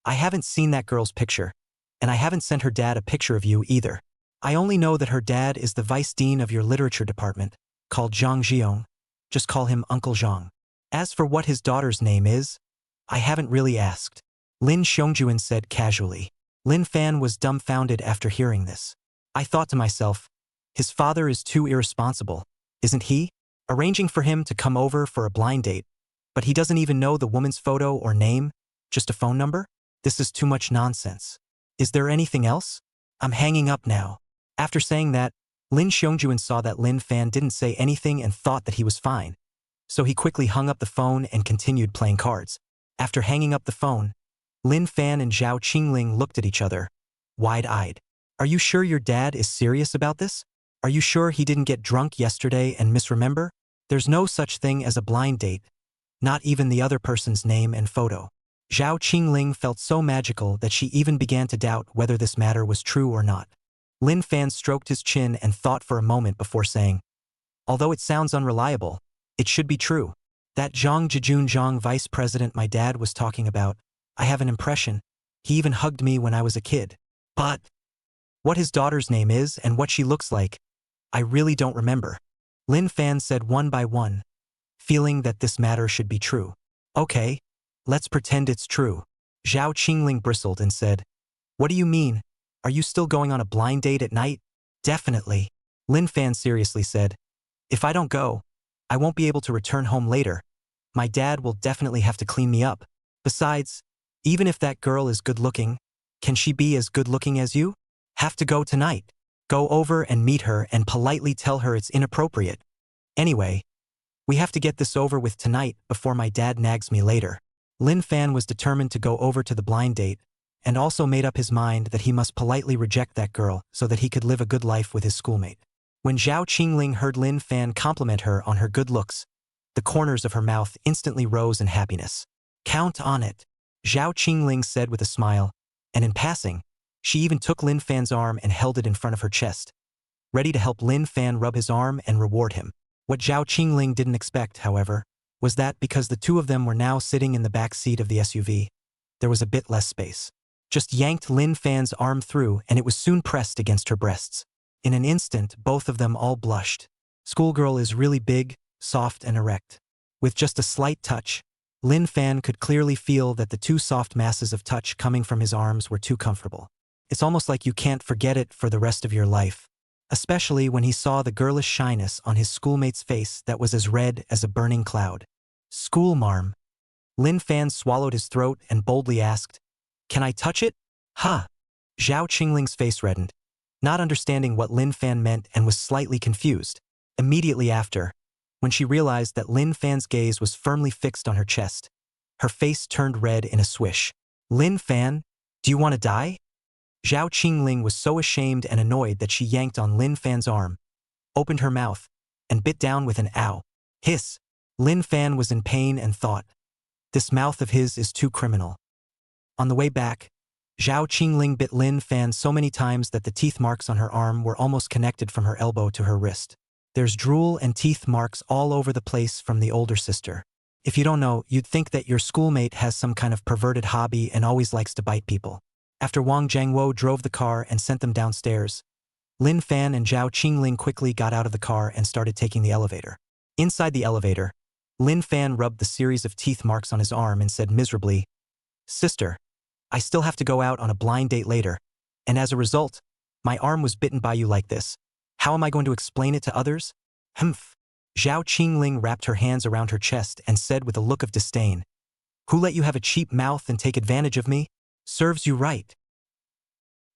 "I haven't seen that girl's picture, and I haven't sent her dad a picture of you either. I only know that her dad is the vice dean of your literature department, called Zhang Jiong. Just call him Uncle Zhang. As for what his daughter's name is, I haven't really asked." Lin Xiongjuan said casually. Lin Fan was dumbfounded after hearing this. "I thought to myself, his father is too irresponsible, isn't he? Arranging for him to come over for a blind date, but he doesn't even know the woman's photo or name, just a phone number? This is too much nonsense. Is there anything else? I'm hanging up now." After saying that, Lin Xiongjuan saw that Lin Fan didn't say anything and thought that he was fine. So he quickly hung up the phone and continued playing cards. After hanging up the phone, Lin Fan and Zhao Qingling looked at each other, wide-eyed. "Are you sure your dad is serious about this? Are you sure he didn't get drunk yesterday and misremember? There's no such thing as a blind date, not even the other person's name and photo." Zhao Qingling felt so magical that she even began to doubt whether this matter was true or not. Lin Fan stroked his chin and thought for a moment before saying, "Although it sounds unreliable, it should be true. That Zhang Jijun Zhang vice president my dad was talking about, I have an impression. He even hugged me when I was a kid. But what his daughter's name is and what she looks like, I really don't remember." Lin Fan said one by one, feeling that this matter should be true. "Okay, let's pretend it's true." Zhao Qingling bristled and said, "What do you mean? Are you still going on a blind date at night?" "Definitely." Lin Fan seriously said, "If I don't go, I won't be able to return home later. My dad will definitely have to clean me up. Besides, even if that girl is good-looking, can she be as good-looking as you? Have to go tonight. Go over and meet her and politely tell her it's inappropriate. Anyway, we have to get this over with tonight before my dad nags me later." Lin Fan was determined to go over to the blind date, and also made up his mind that he must politely reject that girl so that he could live a good life with his schoolmate. When Zhao Qingling heard Lin Fan compliment her on her good looks, the corners of her mouth instantly rose in happiness. "Count on it," Zhao Qingling said with a smile, and in passing, she even took Lin Fan's arm and held it in front of her chest, ready to help Lin Fan rub his arm and reward him. What Zhao Qingling didn't expect, however, was that because the two of them were now sitting in the back seat of the SUV, there was a bit less space. Just yanked Lin Fan's arm through and it was soon pressed against her breasts. In an instant, both of them all blushed. Schoolgirl is really big, soft and erect. With just a slight touch, Lin Fan could clearly feel that the two soft masses of touch coming from his arms were too comfortable. It's almost like you can't forget it for the rest of your life. Especially when he saw the girlish shyness on his schoolmate's face that was as red as a burning cloud. Schoolmarm. Lin Fan swallowed his throat and boldly asked, "Can I touch it?" "Huh." Zhao Qingling's face reddened, not understanding what Lin Fan meant and was slightly confused. Immediately after, when she realized that Lin Fan's gaze was firmly fixed on her chest, her face turned red in a swish. "Lin Fan, do you want to die?" Zhao Qingling was so ashamed and annoyed that she yanked on Lin Fan's arm, opened her mouth, and bit down with an ow. Hiss. Lin Fan was in pain and thought, "This mouth of his is too criminal." On the way back, Zhao Qingling bit Lin Fan so many times that the teeth marks on her arm were almost connected from her elbow to her wrist. There's drool and teeth marks all over the place from the older sister. If you don't know, you'd think that your schoolmate has some kind of perverted hobby and always likes to bite people. After Wang Jiangwo drove the car and sent them downstairs, Lin Fan and Zhao Qingling quickly got out of the car and started taking the elevator. Inside the elevator, Lin Fan rubbed the series of teeth marks on his arm and said miserably, "Sister, I still have to go out on a blind date later, and as a result, my arm was bitten by you like this. How am I going to explain it to others?" Humph. Zhao Qingling wrapped her hands around her chest and said with a look of disdain, "Who let you have a cheap mouth and take advantage of me? Serves you right."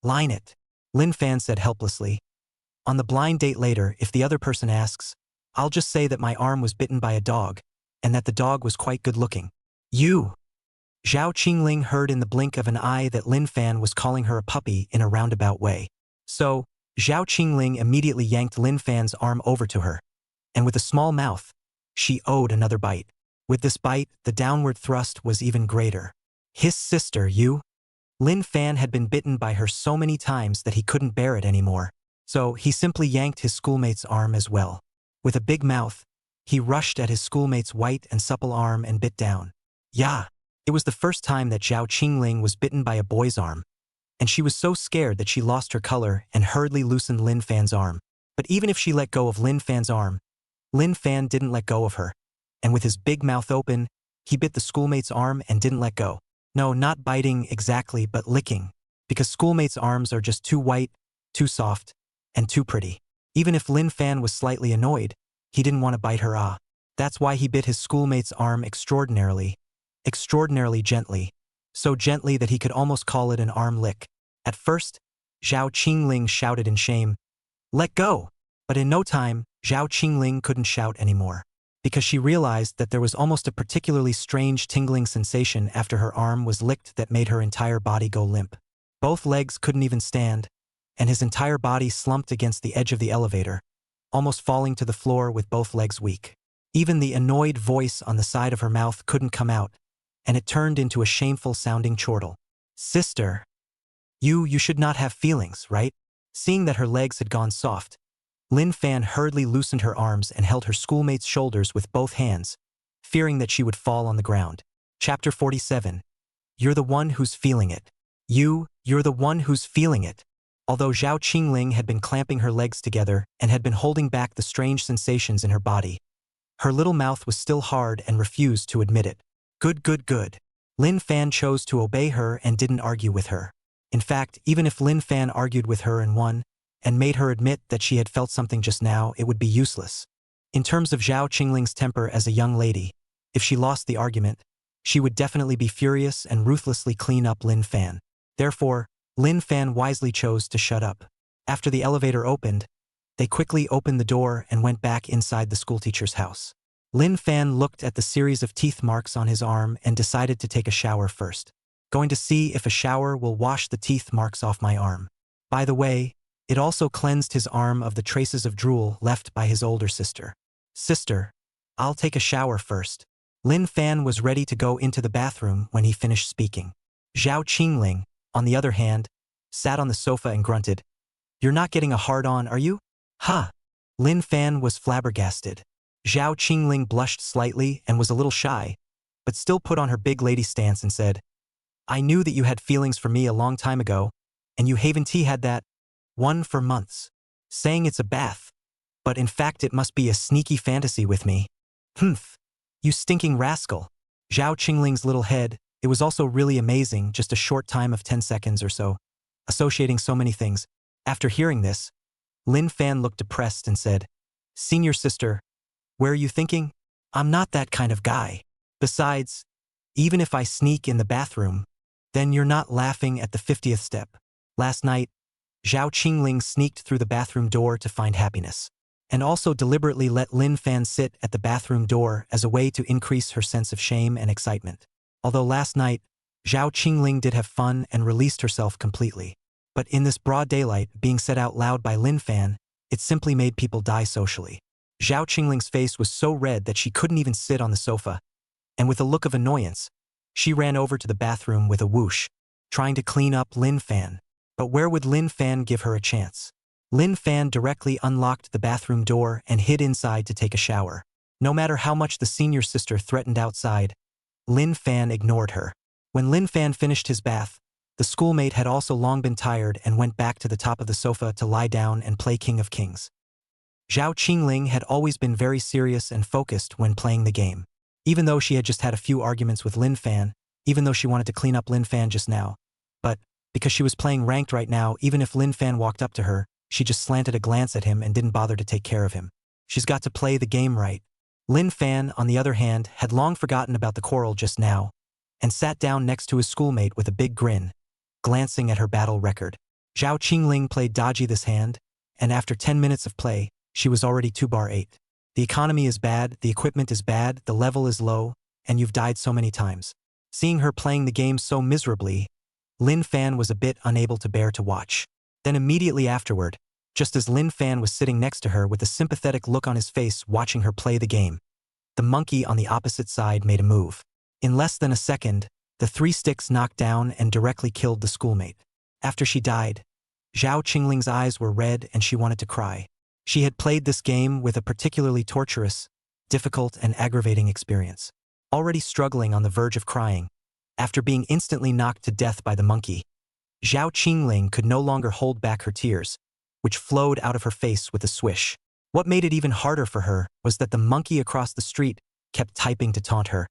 "Line it," Lin Fan said helplessly. "On the blind date later, if the other person asks, I'll just say that my arm was bitten by a dog, and that the dog was quite good-looking." "You!" Zhao Qingling heard in the blink of an eye that Lin Fan was calling her a puppy in a roundabout way. So, Zhao Qingling immediately yanked Lin Fan's arm over to her, and with a small mouth, she owed another bite. With this bite, the downward thrust was even greater. "His sister, you!" Lin Fan had been bitten by her so many times that he couldn't bear it anymore, so he simply yanked his schoolmate's arm as well. With a big mouth, he rushed at his schoolmate's white and supple arm and bit down. "Yeah!" It was the first time that Zhao Qingling was bitten by a boy's arm, and she was so scared that she lost her color and hurriedly loosened Lin Fan's arm. But even if she let go of Lin Fan's arm, Lin Fan didn't let go of her, and with his big mouth open, he bit the schoolmate's arm and didn't let go. No, not biting exactly, but licking, because schoolmate's arms are just too white, too soft, and too pretty. Even if Lin Fan was slightly annoyed, he didn't want to bite her. That's why he bit his schoolmate's arm extraordinarily gently, so gently that he could almost call it an arm lick. At first, Zhao Qingling shouted in shame, "Let go!" But in no time, Zhao Qingling couldn't shout anymore, because she realized that there was almost a particularly strange tingling sensation after her arm was licked that made her entire body go limp. Both legs couldn't even stand, and his entire body slumped against the edge of the elevator, almost falling to the floor with both legs weak. Even the annoyed voice on the side of her mouth couldn't come out, and it turned into a shameful-sounding chortle. "Sister, you should not have feelings, right?" Seeing that her legs had gone soft, Lin Fan hurriedly loosened her arms and held her schoolmate's shoulders with both hands, fearing that she would fall on the ground. Chapter 47. You're the one who's feeling it. You're the one who's feeling it. Although Zhao Qingling had been clamping her legs together and had been holding back the strange sensations in her body, her little mouth was still hard and refused to admit it. Good. Lin Fan chose to obey her and didn't argue with her. In fact, even if Lin Fan argued with her and won, and made her admit that she had felt something just now, it would be useless. In terms of Zhao Qingling's temper as a young lady, if she lost the argument, she would definitely be furious and ruthlessly clean up Lin Fan. Therefore, Lin Fan wisely chose to shut up. After the elevator opened, they quickly opened the door and went back inside the schoolteacher's house. Lin Fan looked at the series of teeth marks on his arm and decided to take a shower first. Going to see if a shower will wash the teeth marks off my arm. By the way, it also cleansed his arm of the traces of drool left by his older sister. "Sister, I'll take a shower first." Lin Fan was ready to go into the bathroom when he finished speaking. Zhao Qingling, on the other hand, sat on the sofa and grunted, "You're not getting a hard-on, are you?" "Huh." Lin Fan was flabbergasted. Zhao Qingling blushed slightly and was a little shy, but still put on her big lady stance and said, I knew that you had feelings for me a long time ago, and you haven't had that one for months. Saying it's a bath, but in fact it must be a sneaky fantasy with me. Humph. You stinking rascal. Zhao Qingling's little head, it was also really amazing, just a short time of 10 seconds or so, associating so many things. After hearing this, Lin Fan looked depressed and said, Senior sister, where are you thinking? I'm not that kind of guy. Besides, even if I sneak in the bathroom, then you're not laughing at the 50th step. Last night, Zhao Qingling sneaked through the bathroom door to find happiness, and also deliberately let Lin Fan sit at the bathroom door as a way to increase her sense of shame and excitement. Although last night, Zhao Qingling did have fun and released herself completely. But in this broad daylight being said out loud by Lin Fan, it simply made people die socially. Zhao Qingling's face was so red that she couldn't even sit on the sofa, and with a look of annoyance, she ran over to the bathroom with a whoosh, trying to clean up Lin Fan. But where would Lin Fan give her a chance? Lin Fan directly unlocked the bathroom door and hid inside to take a shower. No matter how much the senior sister threatened outside, Lin Fan ignored her. When Lin Fan finished his bath, the schoolmate had also long been tired and went back to the top of the sofa to lie down and play King of Kings. Zhao Qingling had always been very serious and focused when playing the game. Even though she had just had a few arguments with Lin Fan, even though she wanted to clean up Lin Fan just now. But, because she was playing ranked right now, even if Lin Fan walked up to her, she just slanted a glance at him and didn't bother to take care of him. She's got to play the game right. Lin Fan, on the other hand, had long forgotten about the quarrel just now, and sat down next to his schoolmate with a big grin, glancing at her battle record. Zhao Qingling played dodgy this hand, and after 10 minutes of play, she was already 2-8. The economy is bad, the equipment is bad, the level is low, and you've died so many times. Seeing her playing the game so miserably, Lin Fan was a bit unable to bear to watch. Then immediately afterward, just as Lin Fan was sitting next to her with a sympathetic look on his face watching her play the game, the monkey on the opposite side made a move. In less than a second, the 3 sticks knocked down and directly killed the schoolmate. After she died, Zhao Qingling's eyes were red and she wanted to cry. She had played this game with a particularly torturous, difficult and aggravating experience. Already struggling on the verge of crying, after being instantly knocked to death by the monkey, Zhao Qingling could no longer hold back her tears, which flowed out of her face with a swish. What made it even harder for her was that the monkey across the street kept typing to taunt her.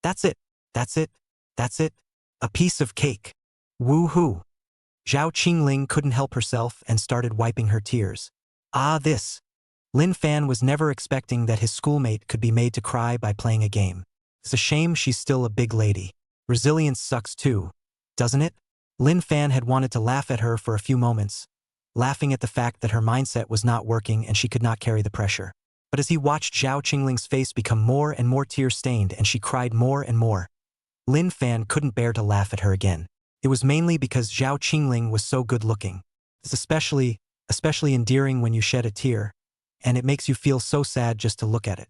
That's it, that's it, that's it, a piece of cake. Woo-hoo. Zhao Qingling couldn't help herself and started wiping her tears. This. Lin Fan was never expecting that his schoolmate could be made to cry by playing a game. It's a shame she's still a big lady. Resilience sucks too, doesn't it? Lin Fan had wanted to laugh at her for a few moments, laughing at the fact that her mindset was not working and she could not carry the pressure. But as he watched Zhao Qingling's face become more and more tear-stained and she cried more and more, Lin Fan couldn't bear to laugh at her again. It was mainly because Zhao Qingling was so good-looking. It's especially endearing when you shed a tear, and it makes you feel so sad just to look at it.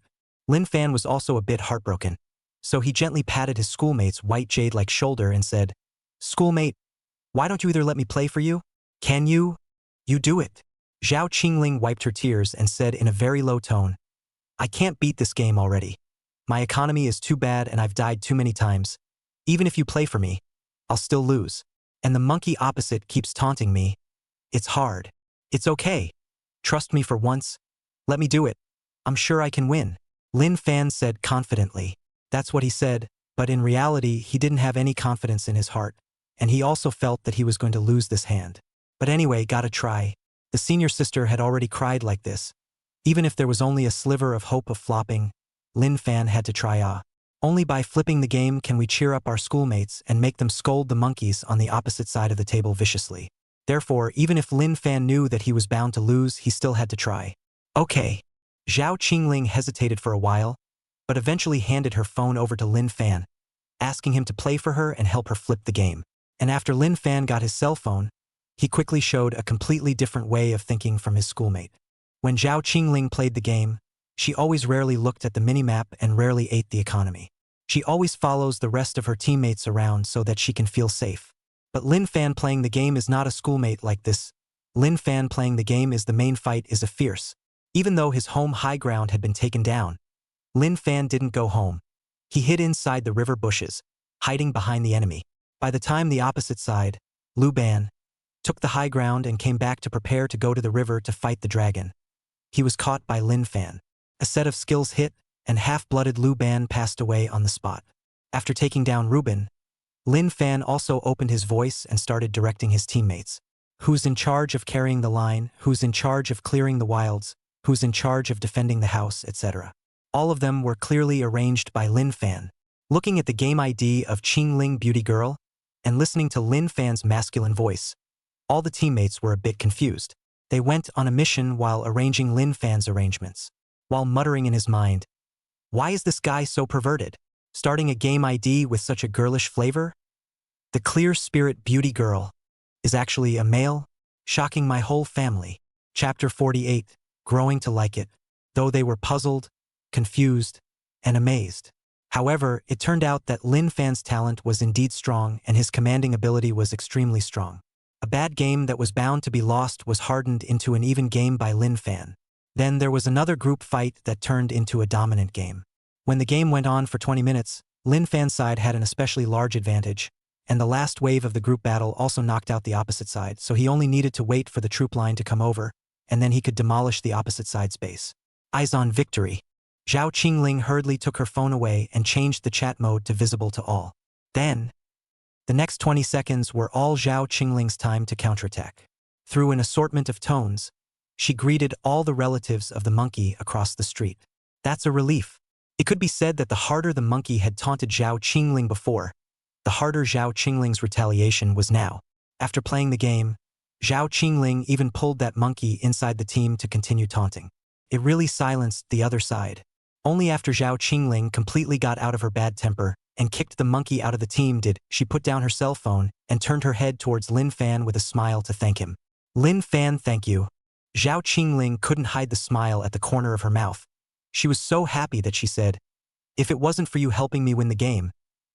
Lin Fan was also a bit heartbroken, so he gently patted his schoolmate's white jade-like shoulder and said, Schoolmate, why don't you either let me play for you? Can you? You do it. Zhao Qingling wiped her tears and said in a very low tone, I can't beat this game already. My economy is too bad and I've died too many times. Even if you play for me, I'll still lose. And the monkey opposite keeps taunting me. It's hard. It's okay. Trust me for once. Let me do it. I'm sure I can win. Lin Fan said confidently. That's what he said, but in reality he didn't have any confidence in his heart, and he also felt that he was going to lose this hand. But anyway, gotta try. The senior sister had already cried like this. Even if there was only a sliver of hope of flopping, Lin Fan had to try. Only by flipping the game can we cheer up our schoolmates and make them scold the monkeys on the opposite side of the table viciously. Therefore, even if Lin Fan knew that he was bound to lose, he still had to try. Okay. Zhao Qingling hesitated for a while, but eventually handed her phone over to Lin Fan, asking him to play for her and help her flip the game. And after Lin Fan got his cell phone, he quickly showed a completely different way of thinking from his schoolmate. When Zhao Qingling played the game, she always rarely looked at the minimap and rarely ate the economy. She always follows the rest of her teammates around so that she can feel safe. But Lin Fan playing the game is not a schoolmate like this. Lin Fan playing the game is the main fight is a fierce. Even though his home high ground had been taken down, Lin Fan didn't go home. He hid inside the river bushes, hiding behind the enemy. By the time the opposite side, Lu Ban, took the high ground and came back to prepare to go to the river to fight the dragon, he was caught by Lin Fan. A set of skills hit, and half-blooded Lu Ban passed away on the spot. After taking down Ruben, Lin Fan also opened his voice and started directing his teammates. Who's in charge of carrying the line, who's in charge of clearing the wilds, who's in charge of defending the house, etc. All of them were clearly arranged by Lin Fan. Looking at the game ID of Qingling Beauty Girl, and listening to Lin Fan's masculine voice, all the teammates were a bit confused. They went on a mission while arranging Lin Fan's arrangements, while muttering in his mind, "Why is this guy so perverted? Starting a game ID with such a girlish flavor? The clear spirit beauty girl is actually a male, shocking my whole family." Chapter 48, Growing to Like It. Though they were puzzled, confused, and amazed. However, it turned out that Lin Fan's talent was indeed strong and his commanding ability was extremely strong. A bad game that was bound to be lost was hardened into an even game by Lin Fan. Then there was another group fight that turned into a dominant game. When the game went on for 20 minutes, Lin Fan's side had an especially large advantage, and the last wave of the group battle also knocked out the opposite side, so he only needed to wait for the troop line to come over, and then he could demolish the opposite side's base. Eyes on victory. Zhao Qingling hurriedly took her phone away and changed the chat mode to visible to all. Then, the next 20 seconds were all Zhao Qingling's time to counterattack. Through an assortment of tones, she greeted all the relatives of the monkey across the street. That's a relief. It could be said that the harder the monkey had taunted Zhao Qingling before, the harder Zhao Qingling's retaliation was now. After playing the game, Zhao Qingling even pulled that monkey inside the team to continue taunting. It really silenced the other side. Only after Zhao Qingling completely got out of her bad temper and kicked the monkey out of the team did she put down her cell phone and turned her head towards Lin Fan with a smile to thank him. "Lin Fan, thank you." Zhao Qingling couldn't hide the smile at the corner of her mouth. She was so happy that she said, "If it wasn't for you helping me win the game,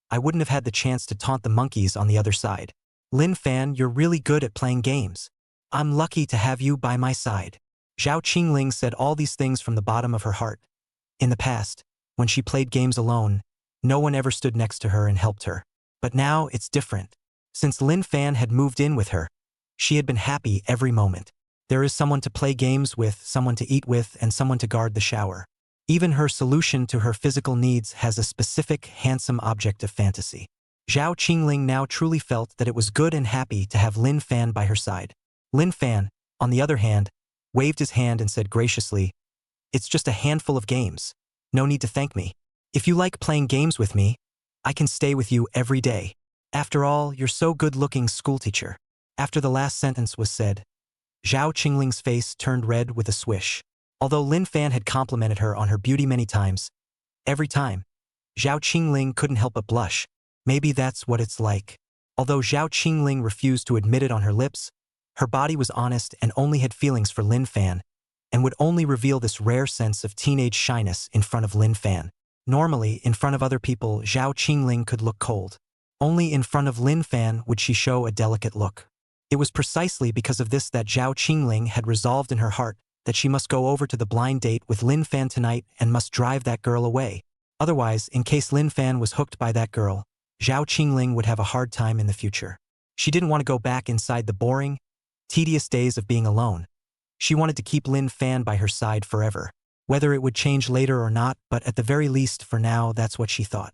I wouldn't have had the chance to taunt the monkeys on the other side. Lin Fan, you're really good at playing games. I'm lucky to have you by my side." Zhao Qingling said all these things from the bottom of her heart. In the past, when she played games alone, no one ever stood next to her and helped her. But now it's different. Since Lin Fan had moved in with her, she had been happy every moment. There is someone to play games with, someone to eat with, and someone to guard the shower. Even her solution to her physical needs has a specific, handsome object of fantasy. Zhao Qingling now truly felt that it was good and happy to have Lin Fan by her side. Lin Fan, on the other hand, waved his hand and said graciously, "It's just a handful of games. No need to thank me. If you like playing games with me, I can stay with you every day. After all, you're so good-looking, schoolteacher." After the last sentence was said, Zhao Qingling's face turned red with a swish. Although Lin Fan had complimented her on her beauty many times, every time, Zhao Qingling couldn't help but blush. Maybe that's what it's like. Although Zhao Qingling refused to admit it on her lips, her body was honest and only had feelings for Lin Fan, and would only reveal this rare sense of teenage shyness in front of Lin Fan. Normally, in front of other people, Zhao Qingling could look cold. Only in front of Lin Fan would she show a delicate look. It was precisely because of this that Zhao Qingling had resolved in her heart that she must go over to the blind date with Lin Fan tonight and must drive that girl away. Otherwise, in case Lin Fan was hooked by that girl, Zhao Qingling would have a hard time in the future. She didn't want to go back inside the boring, tedious days of being alone. She wanted to keep Lin Fan by her side forever. Whether it would change later or not, but at the very least, for now, that's what she thought.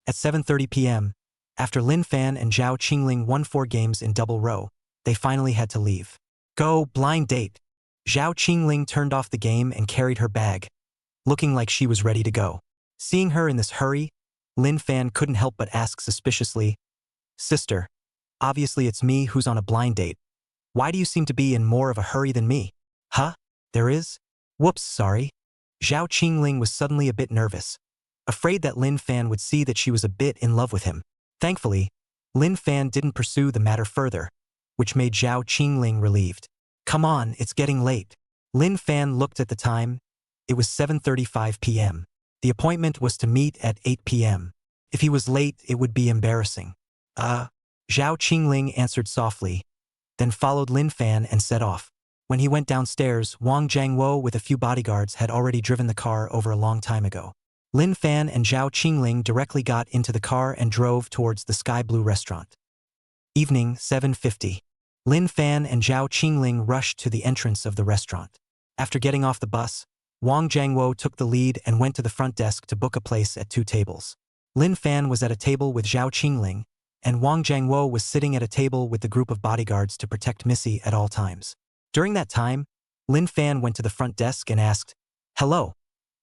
At 7:30 p.m., after Lin Fan and Zhao Qingling won 4 games in double row, they finally had to leave. "Go, blind date." Zhao Qingling turned off the game and carried her bag, looking like she was ready to go. Seeing her in this hurry, Lin Fan couldn't help but ask suspiciously, "Sister, obviously it's me who's on a blind date. Why do you seem to be in more of a hurry than me?" "Huh? There is? Whoops, sorry." Zhao Qingling was suddenly a bit nervous, afraid that Lin Fan would see that she was a bit in love with him. Thankfully, Lin Fan didn't pursue the matter further, which made Zhao Qingling relieved. "Come on, it's getting late." Lin Fan looked at the time. It was 7:35 p.m. The appointment was to meet at 8 p.m. If he was late, it would be embarrassing. Zhao Qingling answered softly, then followed Lin Fan and set off. When he went downstairs, Wang Jiangwo with a few bodyguards had already driven the car over a long time ago. Lin Fan and Zhao Qingling directly got into the car and drove towards the sky blue restaurant. Evening, 7:50. Lin Fan and Zhao Qingling rushed to the entrance of the restaurant. After getting off the bus, Wang Jiangwo took the lead and went to the front desk to book a place at 2 tables. Lin Fan was at a table with Zhao Qingling, and Wang Jiangwo was sitting at a table with the group of bodyguards to protect Missy at all times. During that time, Lin Fan went to the front desk and asked, "Hello,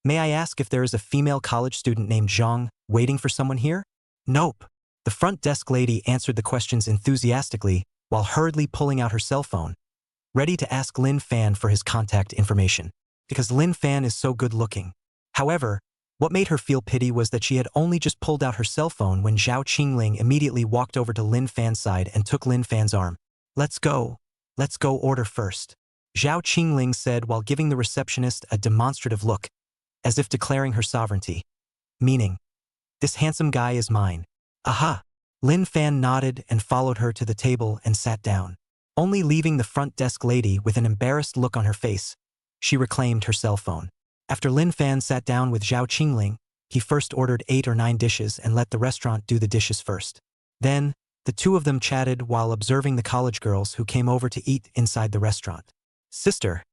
may I ask if there is a female college student named Zhang waiting for someone here?" "Nope." The front desk lady answered the questions enthusiastically while hurriedly pulling out her cell phone, ready to ask Lin Fan for his contact information, because Lin Fan is so good-looking. However, what made her feel pity was that she had only just pulled out her cell phone when Zhao Qingling immediately walked over to Lin Fan's side and took Lin Fan's arm. Let's go order first," Zhao Qingling said while giving the receptionist a demonstrative look, as if declaring her sovereignty. Meaning, "This handsome guy is mine." "Aha!" Lin Fan nodded and followed her to the table and sat down. Only leaving the front desk lady with an embarrassed look on her face, she reclaimed her cell phone. After Lin Fan sat down with Zhao Qingling, he first ordered 8 or 9 dishes and let the restaurant do the dishes first. Then, the two of them chatted while observing the college girls who came over to eat inside the restaurant. "Sister,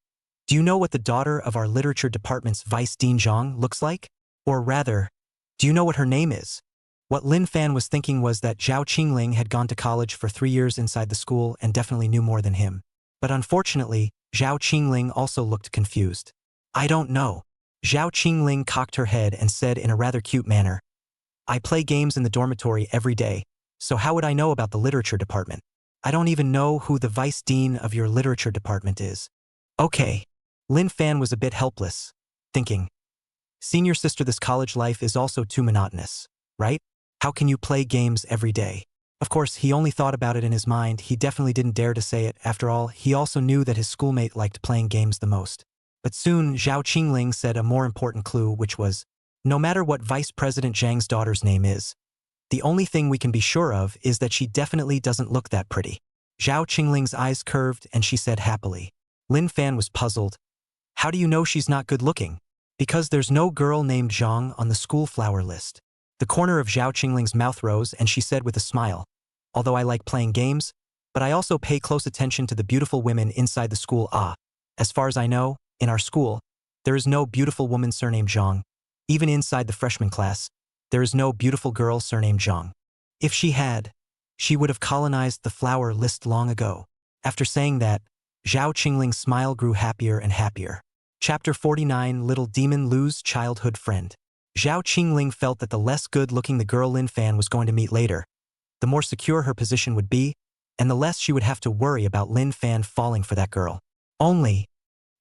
do you know what the daughter of our literature department's vice dean Zhang looks like? Or rather, do you know what her name is?" What Lin Fan was thinking was that Zhao Qingling had gone to college for 3 years inside the school and definitely knew more than him. But unfortunately, Zhao Qingling also looked confused. "I don't know." Zhao Qingling cocked her head and said in a rather cute manner, "I play games in the dormitory every day, so how would I know about the literature department? I don't even know who the vice dean of your literature department is." "Okay." Lin Fan was a bit helpless, thinking, "Senior sister, this college life is also too monotonous, right? How can you play games every day?" Of course, he only thought about it in his mind. He definitely didn't dare to say it. After all, he also knew that his schoolmate liked playing games the most. But soon, Zhao Qingling said a more important clue, which was, no matter what Vice President Zhang's daughter's name is, the only thing we can be sure of is that she definitely doesn't look that pretty. Zhao Qingling's eyes curved and she said happily. Lin Fan was puzzled. "How do you know she's not good-looking?" "Because there's no girl named Zhang on the school flower list." The corner of Zhao Qingling's mouth rose and she said with a smile, "Although I like playing games, but I also pay close attention to the beautiful women inside the school. As far as I know, in our school, there is no beautiful woman surnamed Zhang. Even inside the freshman class, there is no beautiful girl surnamed Zhang. If she had, she would have colonized the flower list long ago." After saying that, Zhao Qingling's smile grew happier and happier. Chapter 49, Little Demon Lu's Childhood Friend. Zhao Qingling felt that the less good-looking the girl Lin Fan was going to meet later, the more secure her position would be, and the less she would have to worry about Lin Fan falling for that girl. Only,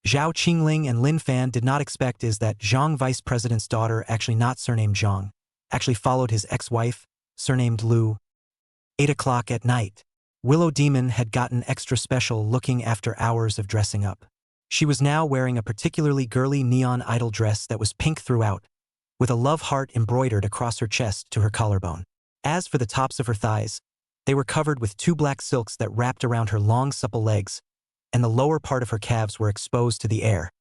Zhao Qingling and Lin Fan did not expect is that Zhang Vice President's daughter, actually not surnamed Zhang, actually followed his ex-wife, surnamed Lu. 8 o'clock at night. Willow Demon had gotten extra special looking after hours of dressing up. She was now wearing a particularly girly neon idol dress that was pink throughout, with a love heart embroidered across her chest to her collarbone. As for the tops of her thighs, they were covered with 2 black silks that wrapped around her long supple legs, and the lower part of her calves were exposed to the air,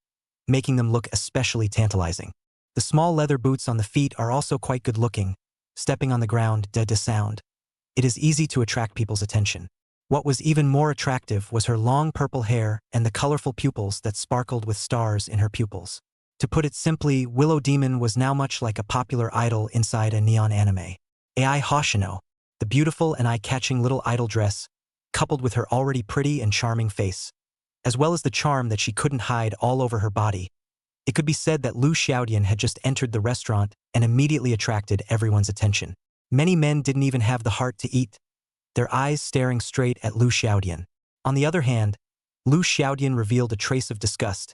making them look especially tantalizing. The small leather boots on the feet are also quite good-looking, stepping on the ground da sound. It is easy to attract people's attention. What was even more attractive was her long purple hair and the colorful pupils that sparkled with stars in her pupils. To put it simply, Willow Demon was now much like a popular idol inside a neon anime. Ai Hoshino, the beautiful and eye-catching little idol dress, coupled with her already pretty and charming face, as well as the charm that she couldn't hide all over her body. It could be said that Lu Xiaodian had just entered the restaurant and immediately attracted everyone's attention. Many men didn't even have the heart to eat, their eyes staring straight at Lu Xiaodian. On the other hand, Lu Xiaodian revealed a trace of disgust,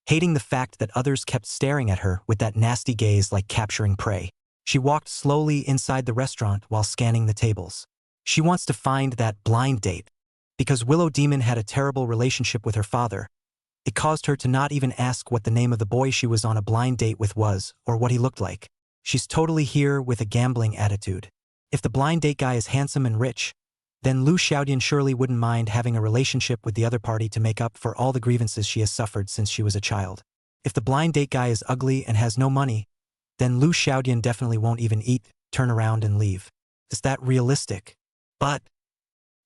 hating the fact that others kept staring at her with that nasty gaze like capturing prey. She walked slowly inside the restaurant while scanning the tables. She wants to find that blind date. Because Willow Demon had a terrible relationship with her father, it caused her to not even ask what the name of the boy she was on a blind date with was, or what he looked like. She's totally here with a gambling attitude. If the blind date guy is handsome and rich, then Lu Xiaodian surely wouldn't mind having a relationship with the other party to make up for all the grievances she has suffered since she was a child. If the blind date guy is ugly and has no money, then Lu Xiaodian definitely won't even eat, turn around and leave. Is that realistic? But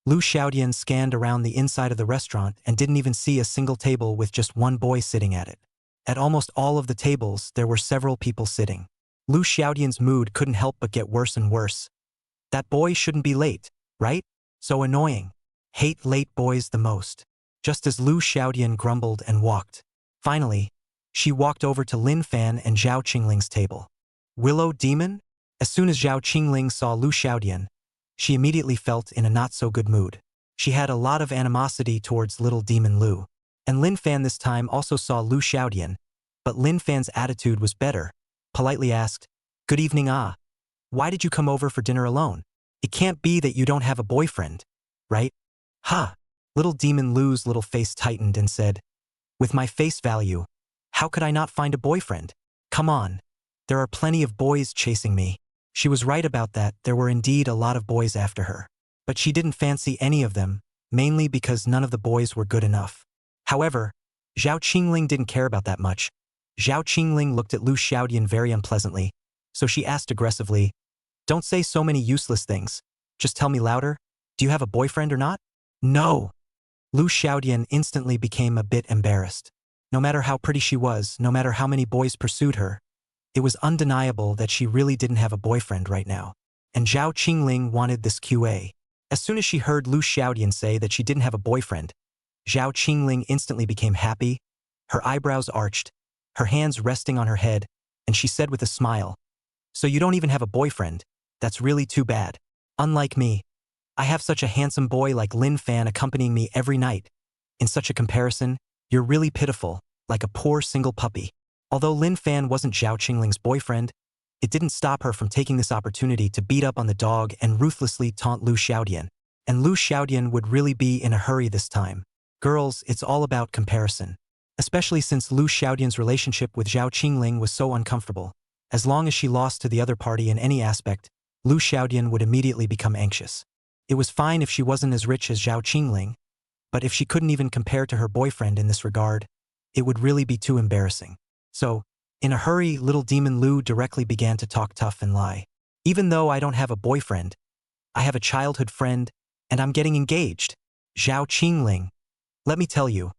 Lu Xiaodian scanned around the inside of the restaurant and didn't even see a single table with just one boy sitting at it. At almost all of the tables, there were several people sitting. Lu Xiaodian's mood couldn't help but get worse and worse. That boy shouldn't be late, right? So annoying. Hate late boys the most. Just as Lu Xiaodian grumbled and walked. Finally, she walked over to Lin Fan and Zhao Qingling's table. Willow Demon? As soon as Zhao Qingling saw Lu Xiaodian, she immediately felt in a not-so-good mood. She had a lot of animosity towards little demon Lu. And Lin Fan this time also saw Lu Xiaodian, but Lin Fan's attitude was better. Politely asked, "Good evening, ah. Why did you come over for dinner alone? It can't be that you don't have a boyfriend, right?" "Ha!" Little demon Lu's little face tightened and said, "With my face value, how could I not find a boyfriend? Come on. There are plenty of boys chasing me." She was right about that. There were indeed a lot of boys after her. But she didn't fancy any of them, mainly because none of the boys were good enough. However, Zhao Qingling didn't care about that much. Zhao Qingling looked at Lu Xiaodian very unpleasantly, so she asked aggressively, "Don't say so many useless things. Just tell me louder. Do you have a boyfriend or not?" "No." Lu Xiaodian instantly became a bit embarrassed. No matter how pretty she was, no matter how many boys pursued her, it was undeniable that she really didn't have a boyfriend right now. And Zhao Qingling wanted this QA. As soon as she heard Lu Xiaodian say that she didn't have a boyfriend, Zhao Qingling instantly became happy, her eyebrows arched, her hands resting on her head, and she said with a smile, "So you don't even have a boyfriend? That's really too bad. Unlike me, I have such a handsome boy like Lin Fan accompanying me every night. In such a comparison, you're really pitiful, like a poor single puppy." Although Lin Fan wasn't Zhao Qingling's boyfriend, it didn't stop her from taking this opportunity to beat up on the dog and ruthlessly taunt Lu Xiaodian. And Lu Xiaodian would really be in a hurry this time. Girls, it's all about comparison. Especially since Lu Xiaodian's relationship with Zhao Qingling was so uncomfortable. As long as she lost to the other party in any aspect, Lu Xiaodian would immediately become anxious. It was fine if she wasn't as rich as Zhao Qingling, but if she couldn't even compare to her boyfriend in this regard, it would really be too embarrassing. So, in a hurry, little demon Lu directly began to talk tough and lie. "Even though I don't have a boyfriend, I have a childhood friend, and I'm getting engaged. Zhao Qingling, let me tell you,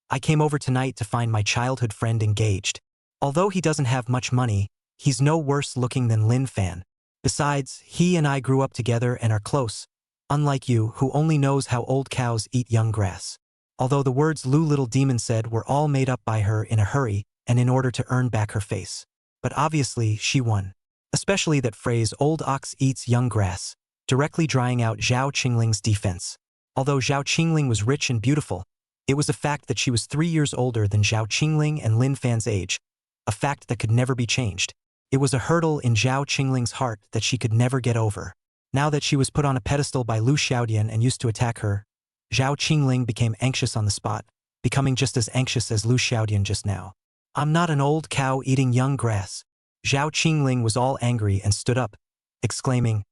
I came over tonight to find my childhood friend engaged. Although he doesn't have much money, he's no worse looking than Lin Fan. Besides, he and I grew up together and are close, unlike you, who only knows how old cows eat young grass." Although the words Lu little demon said were all made up by her in a hurry and in order to earn back her face. But obviously, she won. Especially that phrase, "old ox eats young grass," directly drying out Zhao Qingling's defense. Although Zhao Qingling was rich and beautiful, it was a fact that she was 3 years older than Zhao Qingling and Lin Fan's age, a fact that could never be changed. It was a hurdle in Zhao Qingling's heart that she could never get over. Now that she was put on a pedestal by Lu Xiaodian and used to attack her, Zhao Qingling became anxious on the spot, becoming just as anxious as Lu Xiaodian just now. "I'm not an old cow eating young grass." Zhao Qingling was all angry and stood up, exclaiming,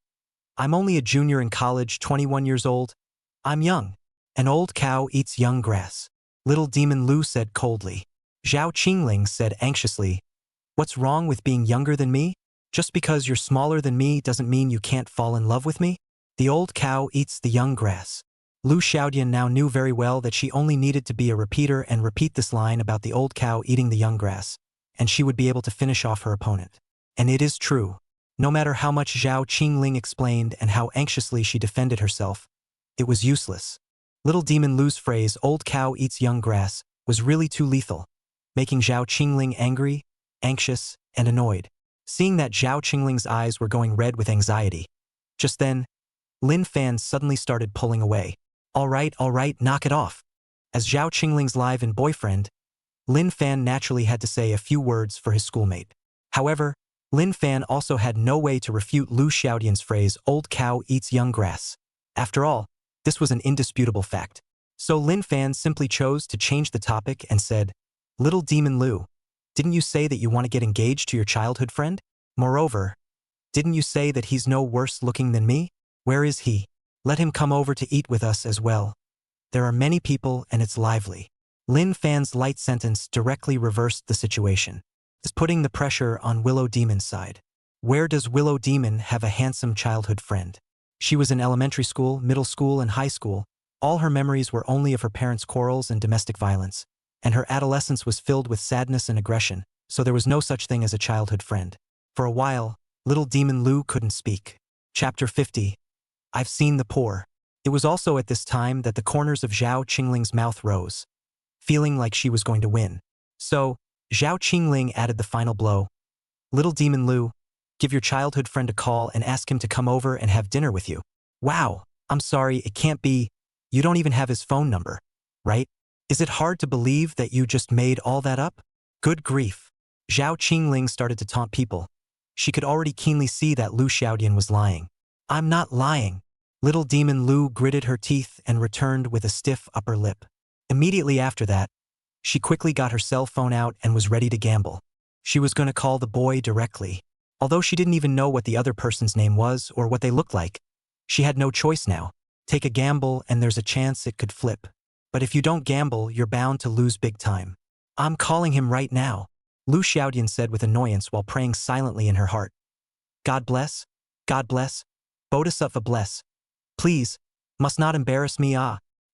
"I'm only a junior in college, 21 years old. I'm young. An old cow eats young grass." Little demon Lu said coldly. Zhao Qingling said anxiously, "What's wrong with being younger than me? Just because you're smaller than me doesn't mean you can't fall in love with me? The old cow eats the young grass." Lu Xiaodian now knew very well that she only needed to be a repeater and repeat this line about the old cow eating the young grass, and she would be able to finish off her opponent. And it is true. No matter how much Zhao Qingling explained and how anxiously she defended herself, it was useless. Little demon Lu's phrase, "old cow eats young grass," was really too lethal, making Zhao Qingling angry, anxious, and annoyed. Seeing that Zhao Qingling's eyes were going red with anxiety. Just then, Lin Fan suddenly started pulling away. All right, knock it off." As Zhao Qingling's live-in boyfriend, Lin Fan naturally had to say a few words for his schoolmate. However, Lin Fan also had no way to refute Lu Xiaodian's phrase, "old cow eats young grass." After all, this was an indisputable fact. So Lin Fan simply chose to change the topic and said, "Little demon Lu, didn't you say that you want to get engaged to your childhood friend? Moreover, didn't you say that he's no worse looking than me? Where is he? Let him come over to eat with us as well. There are many people and it's lively." Lin Fan's light sentence directly reversed the situation. Is putting the pressure on Willow Demon's side. Where does Willow Demon have a handsome childhood friend? She was in elementary school, middle school, and high school. All her memories were only of her parents' quarrels and domestic violence, and her adolescence was filled with sadness and aggression, so there was no such thing as a childhood friend. For a while, little Demon Lu couldn't speak. Chapter 50. I've seen the poor. It was also at this time that the corners of Zhao Qingling's mouth rose, feeling like she was going to win. So, Zhao Qingling added the final blow. Little Demon Lu, give your childhood friend a call and ask him to come over and have dinner with you. Wow, I'm sorry, it can't be. You don't even have his phone number, right? Is it hard to believe that you just made all that up? Good grief. Zhao Qingling started to taunt people. She could already keenly see that Lu Xiaodian was lying. I'm not lying. Little Demon Lu gritted her teeth and returned with a stiff upper lip. Immediately after that, she quickly got her cell phone out and was ready to gamble. She was going to call the boy directly. Although she didn't even know what the other person's name was or what they looked like, she had no choice now. Take a gamble and there's a chance it could flip. But if you don't gamble, you're bound to lose big time. I'm calling him right now, Lu Xiaodian said with annoyance while praying silently in her heart. God bless, Bodhisattva bless. Please, must not embarrass me.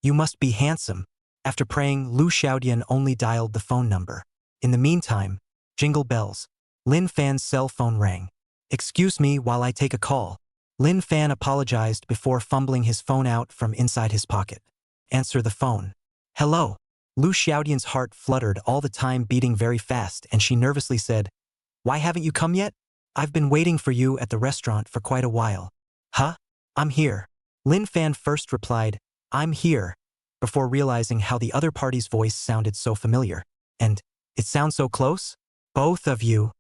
You must be handsome. After praying, Lu Xiaodian only dialed the phone number. In the meantime, jingle bells. Lin Fan's cell phone rang. Excuse me while I take a call. Lin Fan apologized before fumbling his phone out from inside his pocket. Answer the phone. Hello. Lu Xiaodian's heart fluttered, all the time beating very fast, and she nervously said, Why haven't you come yet? I've been waiting for you at the restaurant for quite a while. Huh? I'm here. Lin Fan first replied, I'm here, before realizing how the other party's voice sounded so familiar. And, it sounds so close? Both of you.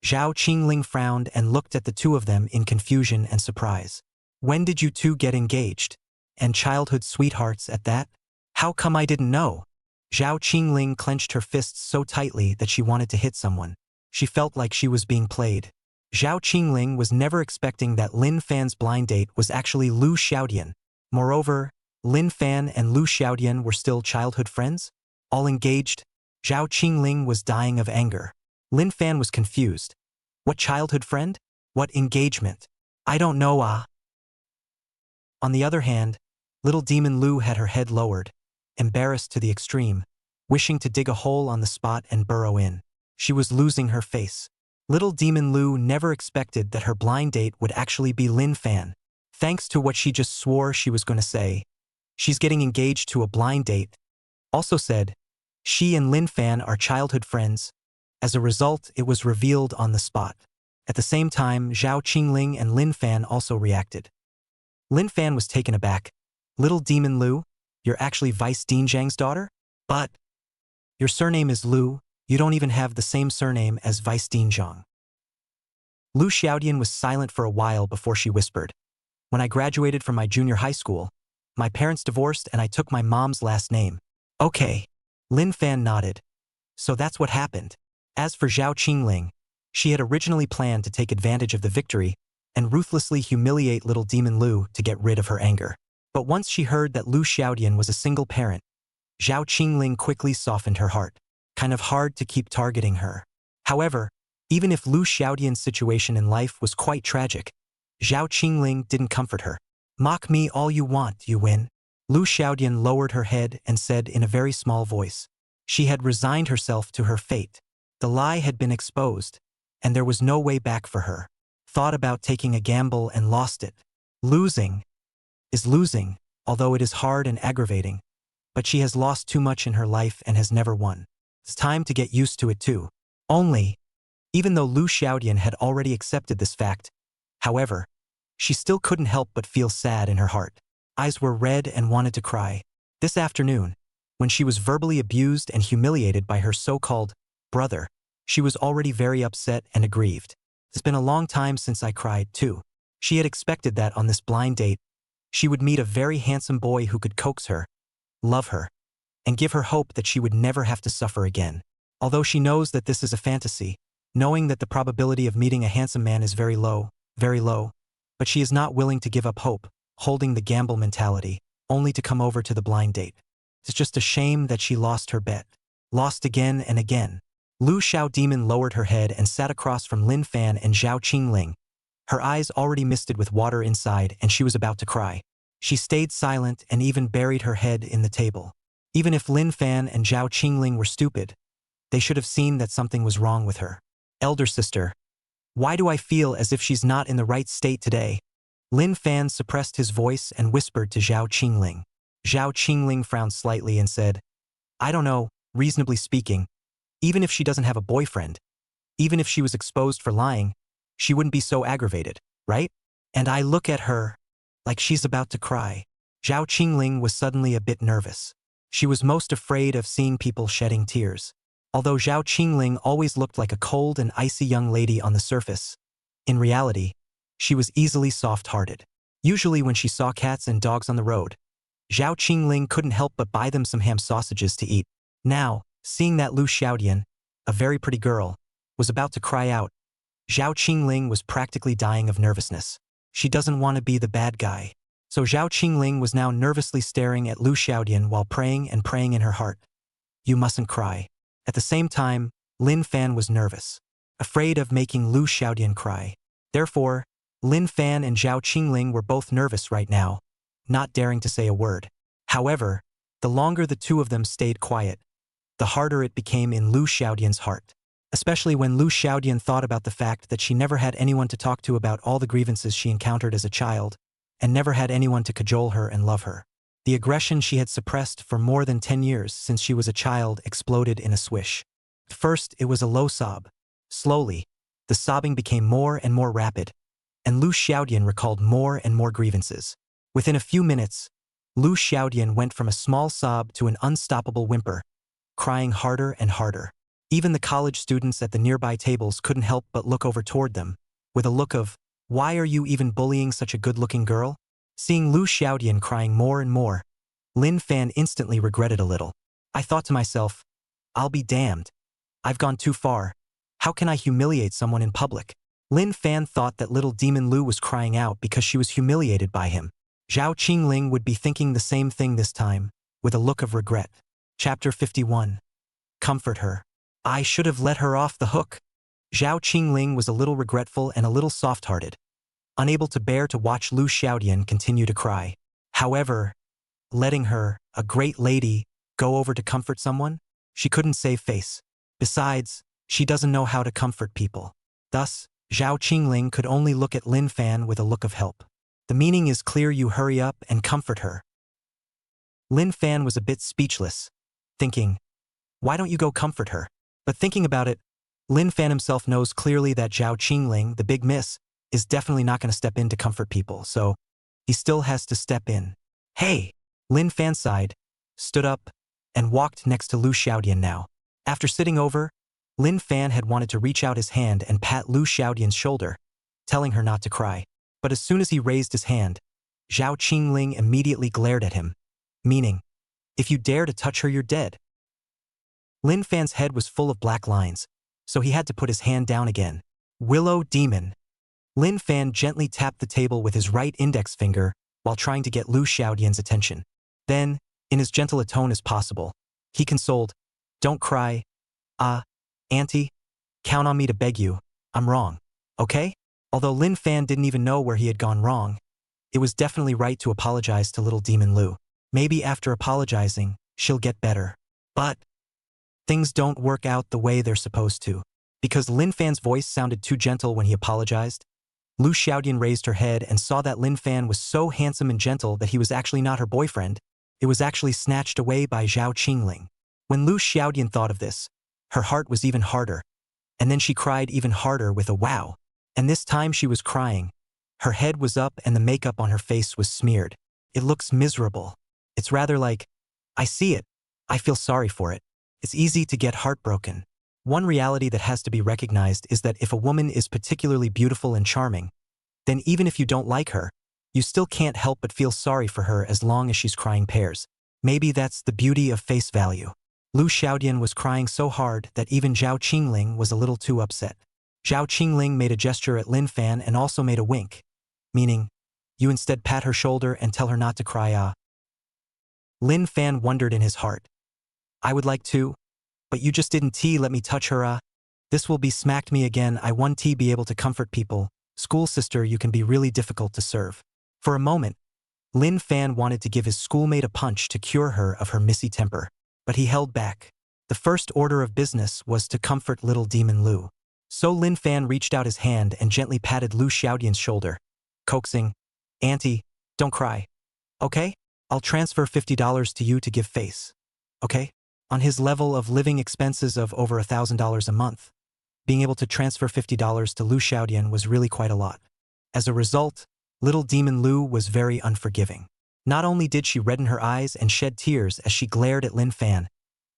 Zhao Qingling frowned and looked at the two of them in confusion and surprise. When did you two get engaged? And childhood sweethearts at that? How come I didn't know? Zhao Qingling clenched her fists so tightly that she wanted to hit someone. She felt like she was being played. Zhao Qingling was never expecting that Lin Fan's blind date was actually Lu Xiaodian. Moreover, Lin Fan and Lu Xiaodian were still childhood friends? All engaged? Zhao Qingling was dying of anger. Lin Fan was confused. What childhood friend? What engagement? I don't know. On the other hand, little Demon Lu had her head lowered, embarrassed to the extreme, wishing to dig a hole on the spot and burrow in. She was losing her face. Little Demon Lu never expected that her blind date would actually be Lin Fan. Thanks to what she just swore she was going to say, she's getting engaged to a blind date. Also said, she and Lin Fan are childhood friends. As a result, it was revealed on the spot. At the same time, Zhao Qingling and Lin Fan also reacted. Lin Fan was taken aback. Little Demon Lu, you're actually Vice Dean Zhang's daughter? But your surname is Lu, you don't even have the same surname as Vice Dean Zhang. Lu Xiaodian was silent for a while before she whispered. When I graduated from my junior high school, my parents divorced and I took my mom's last name. Okay. Lin Fan nodded. So that's what happened. As for Zhao Qingling, she had originally planned to take advantage of the victory and ruthlessly humiliate little Demon Lu to get rid of her anger. But once she heard that Lu Xiaodian was a single parent, Zhao Qingling quickly softened her heart. Kind of hard to keep targeting her. However, even if Lu Xiaodian's situation in life was quite tragic, Zhao Qingling didn't comfort her. Mock me all you want, you win. Lu Xiaodian lowered her head and said in a very small voice. She had resigned herself to her fate. The lie had been exposed, and there was no way back for her. Thought about taking a gamble and lost it. Losing is losing, although it is hard and aggravating. But she has lost too much in her life and has never won. It's time to get used to it too. Only, even though Lu Xiaodian had already accepted this fact, however, she still couldn't help but feel sad in her heart. Eyes were red and wanted to cry. This afternoon, when she was verbally abused and humiliated by her so-called brother, she was already very upset and aggrieved. It's been a long time since I cried too. She had expected that on this blind date, she would meet a very handsome boy who could coax her, love her, and give her hope that she would never have to suffer again. Although she knows that this is a fantasy, knowing that the probability of meeting a handsome man is very low, but she is not willing to give up hope, holding the gamble mentality, only to come over to the blind date. It's just a shame that she lost her bet. Lost again and again. Lu Xiao Demon lowered her head and sat across from Lin Fan and Zhao Qingling. Her eyes already misted with water inside and she was about to cry. She stayed silent and even buried her head in the table. Even if Lin Fan and Zhao Qingling were stupid, they should have seen that something was wrong with her. Elder sister. Why do I feel as if she's not in the right state today? Lin Fan suppressed his voice and whispered to Zhao Qingling. Zhao Qingling frowned slightly and said, I don't know, reasonably speaking, even if she doesn't have a boyfriend, even if she was exposed for lying, she wouldn't be so aggravated, right? And I look at her like she's about to cry. Zhao Qingling was suddenly a bit nervous. She was most afraid of seeing people shedding tears. Although Zhao Qingling always looked like a cold and icy young lady on the surface, in reality, she was easily soft-hearted. Usually when she saw cats and dogs on the road, Zhao Qingling couldn't help but buy them some ham sausages to eat. Now, seeing that Lu Xiaodian, a very pretty girl, was about to cry out, Zhao Qingling was practically dying of nervousness. She doesn't want to be the bad guy. So Zhao Qingling was now nervously staring at Lu Xiaodian while praying and praying in her heart. You mustn't cry. At the same time, Lin Fan was nervous, afraid of making Lu Xiaodian cry. Therefore, Lin Fan and Zhao Qingling were both nervous right now, not daring to say a word. However, the longer the two of them stayed quiet, the harder it became in Lu Xiaodian's heart. Especially when Lu Xiaodian thought about the fact that she never had anyone to talk to about all the grievances she encountered as a child, and never had anyone to cajole her and love her. The aggression she had suppressed for more than 10 years since she was a child exploded in a swish. First, it was a low sob. Slowly, the sobbing became more and more rapid, and Lu Xiaodian recalled more and more grievances. Within a few minutes, Lu Xiaodian went from a small sob to an unstoppable whimper, crying harder and harder. Even the college students at the nearby tables couldn't help but look over toward them, with a look of, why are you even bullying such a good-looking girl? Seeing Lu Xiaodian crying more and more, Lin Fan instantly regretted a little. I thought to myself, I'll be damned. I've gone too far. How can I humiliate someone in public? Lin Fan thought that little demon Lu was crying out because she was humiliated by him. Zhao Qingling would be thinking the same thing this time, with a look of regret. Chapter 51. Comfort her. I should have let her off the hook. Zhao Qingling was a little regretful and a little soft-hearted, unable to bear to watch Lu Xiaodian continue to cry. However, letting her, a great lady, go over to comfort someone, she couldn't save face. Besides, she doesn't know how to comfort people. Thus, Zhao Qingling could only look at Lin Fan with a look of help. The meaning is clear, you hurry up and comfort her. Lin Fan was a bit speechless, thinking, why don't you go comfort her? But thinking about it, Lin Fan himself knows clearly that Zhao Qingling, the big miss, is definitely not going to step in to comfort people, so he still has to step in. Hey! Lin Fan sighed, stood up, and walked next to Lu Xiaodian now. After sitting over, Lin Fan had wanted to reach out his hand and pat Lu Xiaodian's shoulder, telling her not to cry. But as soon as he raised his hand, Zhao Qingling immediately glared at him, meaning, if you dare to touch her, you're dead. Lin Fan's head was full of black lines, so he had to put his hand down again. Willow Demon. Lin Fan gently tapped the table with his right index finger while trying to get Lu Xiaodian's attention. Then, in as gentle a tone as possible, he consoled, don't cry. Auntie, count on me to beg you. I'm wrong. Okay? Although Lin Fan didn't even know where he had gone wrong, it was definitely right to apologize to little demon Lu. Maybe after apologizing, she'll get better. But things don't work out the way they're supposed to. Because Lin Fan's voice sounded too gentle when he apologized, Lu Xiaodian raised her head and saw that Lin Fan was so handsome and gentle that he was actually not her boyfriend. It was actually snatched away by Zhao Qingling. When Lu Xiaodian thought of this, her heart was even harder, and then she cried even harder with a wow. And this time she was crying. Her head was up and the makeup on her face was smeared. It looks miserable. It's rather like, I see it. I feel sorry for it. It's easy to get heartbroken. One reality that has to be recognized is that if a woman is particularly beautiful and charming, then even if you don't like her, you still can't help but feel sorry for her as long as she's crying pairs. Maybe that's the beauty of face value. Lu Xiaodian was crying so hard that even Zhao Qingling was a little too upset. Zhao Qingling made a gesture at Lin Fan and also made a wink, meaning, you instead pat her shoulder and tell her not to cry. Lin Fan wondered in his heart. I would like to, But you just didn't let me touch her. This will be smacked me again. I want be able to comfort people. School sister, you can be really difficult to serve. For a moment, Lin Fan wanted to give his schoolmate a punch to cure her of her missy temper. But he held back. The first order of business was to comfort little demon Lu. So Lin Fan reached out his hand and gently patted Lu Xiaodian's shoulder, coaxing, "Auntie, don't cry. Okay? I'll transfer $50 to you to give face. Okay?" On his level of living expenses of over $1,000 a month, being able to transfer $50 to Lu Xiaodian was really quite a lot. As a result, little demon Lu was very unforgiving. Not only did she redden her eyes and shed tears as she glared at Lin Fan,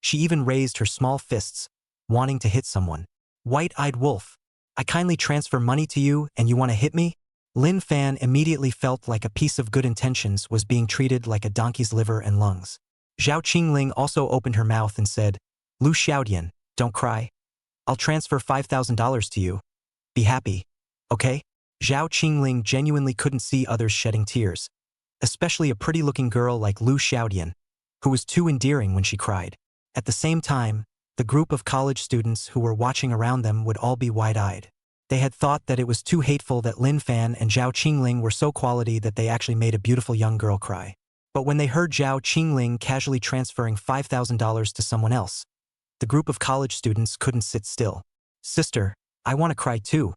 she even raised her small fists, wanting to hit someone. "White-eyed wolf, I kindly transfer money to you and you want to hit me?" Lin Fan immediately felt like a piece of good intentions was being treated like a donkey's liver and lungs. Zhao Qingling also opened her mouth and said, "Lu Xiaodian, don't cry. I'll transfer $5,000 to you. Be happy, okay?" Zhao Qingling genuinely couldn't see others shedding tears, especially a pretty-looking girl like Lu Xiaodian, who was too endearing when she cried. At the same time, the group of college students who were watching around them would all be wide-eyed. They had thought that it was too hateful that Lin Fan and Zhao Qingling were so quality that they actually made a beautiful young girl cry. But when they heard Zhao Qingling casually transferring $5,000 to someone else, the group of college students couldn't sit still. "Sister, I want to cry too.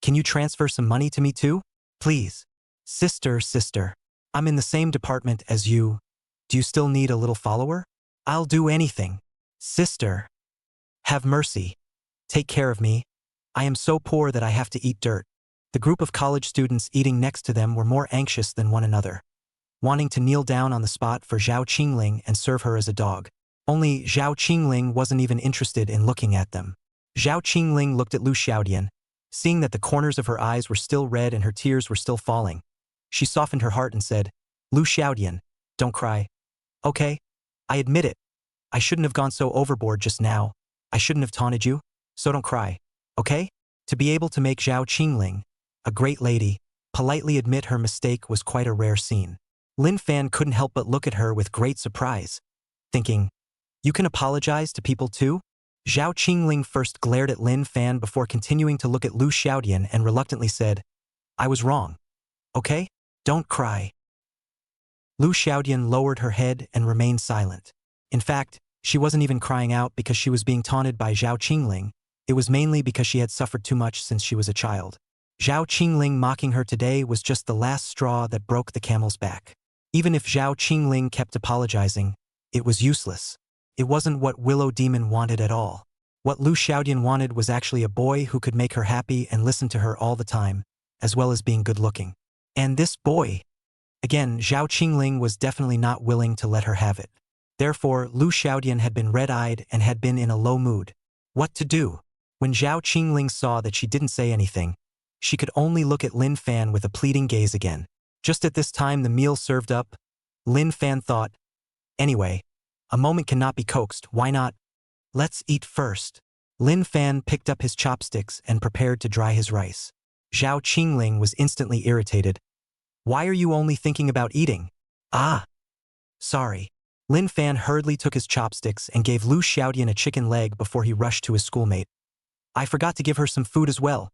Can you transfer some money to me too? Please." Sister, I'm in the same department as you. Do you still need a little follower? I'll do anything. Sister, have mercy. Take care of me. I am so poor that I have to eat dirt." The group of college students eating next to them were more anxious than one another, wanting to kneel down on the spot for Zhao Qingling and serve her as a dog. Only Zhao Qingling wasn't even interested in looking at them. Zhao Qingling looked at Lu Xiaodian, seeing that the corners of her eyes were still red and her tears were still falling. She softened her heart and said, "Lu Xiaodian, don't cry. Okay? I admit it. I shouldn't have gone so overboard just now. I shouldn't have taunted you. So don't cry. Okay?" To be able to make Zhao Qingling, a great lady, politely admit her mistake was quite a rare scene. Lin Fan couldn't help but look at her with great surprise, thinking, "You can apologize to people too?" Zhao Qingling first glared at Lin Fan before continuing to look at Lu Xiaodian and reluctantly said, "I was wrong. Okay? Don't cry." Lu Xiaodian lowered her head and remained silent. In fact, she wasn't even crying out because she was being taunted by Zhao Qingling. It was mainly because she had suffered too much since she was a child. Zhao Qingling mocking her today was just the last straw that broke the camel's back. Even if Zhao Qingling kept apologizing, it was useless. It wasn't what Willow Demon wanted at all. What Lu Xiaodian wanted was actually a boy who could make her happy and listen to her all the time, as well as being good-looking. And this boy, again, Zhao Qingling was definitely not willing to let her have it. Therefore, Lu Xiaodian had been red-eyed and had been in a low mood. What to do? When Zhao Qingling saw that she didn't say anything, she could only look at Lin Fan with a pleading gaze again. Just at this time the meal served up, Lin Fan thought, "Anyway, a moment cannot be coaxed, why not? Let's eat first." Lin Fan picked up his chopsticks and prepared to dry his rice. Zhao Qingling was instantly irritated. "Why are you only thinking about eating?" "Ah, sorry." Lin Fan hurriedly took his chopsticks and gave Lu Xiaodian a chicken leg before he rushed to his schoolmate. "I forgot to give her some food as well."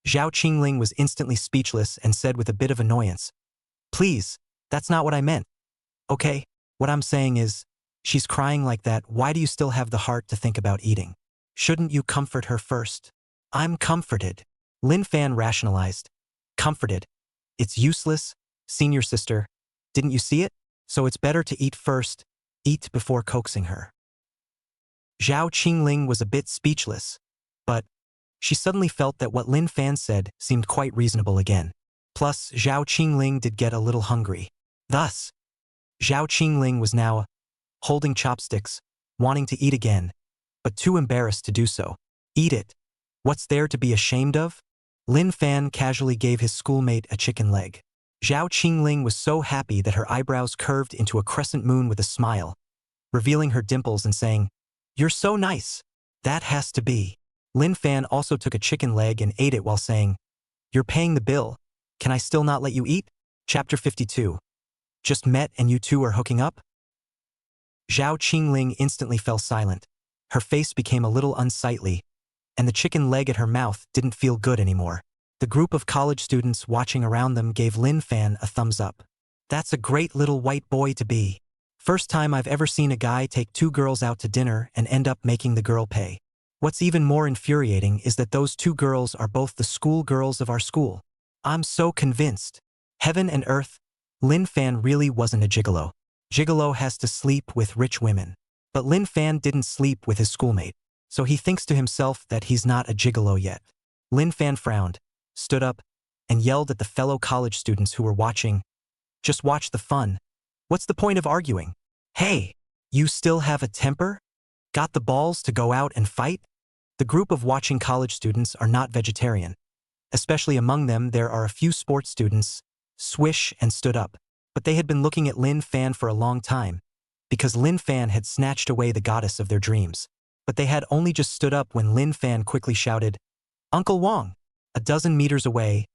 Zhao Qingling was instantly speechless and said with a bit of annoyance, "Please, that's not what I meant. Okay, what I'm saying is, she's crying like that, why do you still have the heart to think about eating? Shouldn't you comfort her first?" "I'm comforted." Lin Fan rationalized. "Comforted? It's useless, senior sister. Didn't you see it? So it's better to eat first, eat before coaxing her." Zhao Qingling was a bit speechless, but she suddenly felt that what Lin Fan said seemed quite reasonable again. Plus, Zhao Qingling did get a little hungry. Thus, Zhao Qingling was now holding chopsticks, wanting to eat again, but too embarrassed to do so. "Eat it. What's there to be ashamed of?" Lin Fan casually gave his schoolmate a chicken leg. Zhao Qingling was so happy that her eyebrows curved into a crescent moon with a smile, revealing her dimples and saying, "You're so nice. That has to be." Lin Fan also took a chicken leg and ate it while saying, "You're paying the bill. Can I still not let you eat?" Chapter 52. Just met and you two are hooking up? Zhao Qingling instantly fell silent, Her face became a little unsightly, and the chicken leg at her mouth didn't feel good anymore. The group of college students watching around them gave Lin Fan a thumbs up. That's a great little white boy to be. First time I've ever seen a guy take two girls out to dinner and end up making the girl pay. What's even more infuriating is that those two girls are both the school girls of our school. I'm so convinced. Heaven and earth, Lin Fan really wasn't a gigolo. Gigolo has to sleep with rich women. But Lin Fan didn't sleep with his schoolmate, so he thinks to himself that he's not a gigolo yet. Lin Fan frowned, stood up, and yelled at the fellow college students who were watching, "Just watch the fun. What's the point of arguing? Hey, you still have a temper? Got the balls to go out and fight?" The group of watching college students are not vegetarian. Especially among them there are a few sports students, swish and stood up. But they had been looking at Lin Fan for a long time, because Lin Fan had snatched away the goddess of their dreams. But they had only just stood up when Lin Fan quickly shouted, "Uncle Wong!" A dozen meters away,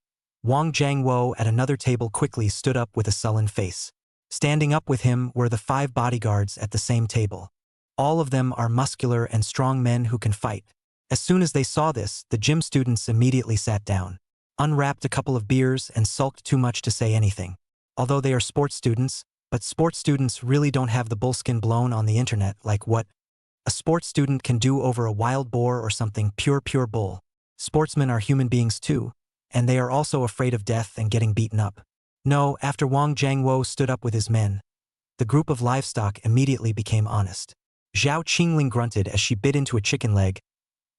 Wang Jiangwo at another table quickly stood up with a sullen face. Standing up with him were the 5 bodyguards at the same table. All of them are muscular and strong men who can fight. As soon as they saw this, the gym students immediately sat down, unwrapped a couple of beers and sulked too much to say anything. Although they are sports students, but sports students really don't have the bullskin blown on the internet like what a sports student can do over a wild boar or something pure bull. Sportsmen are human beings too, and they are also afraid of death and getting beaten up. No, after Wang Jiangwo stood up with his men, the group of livestock immediately became honest. Zhao Qingling grunted as she bit into a chicken leg.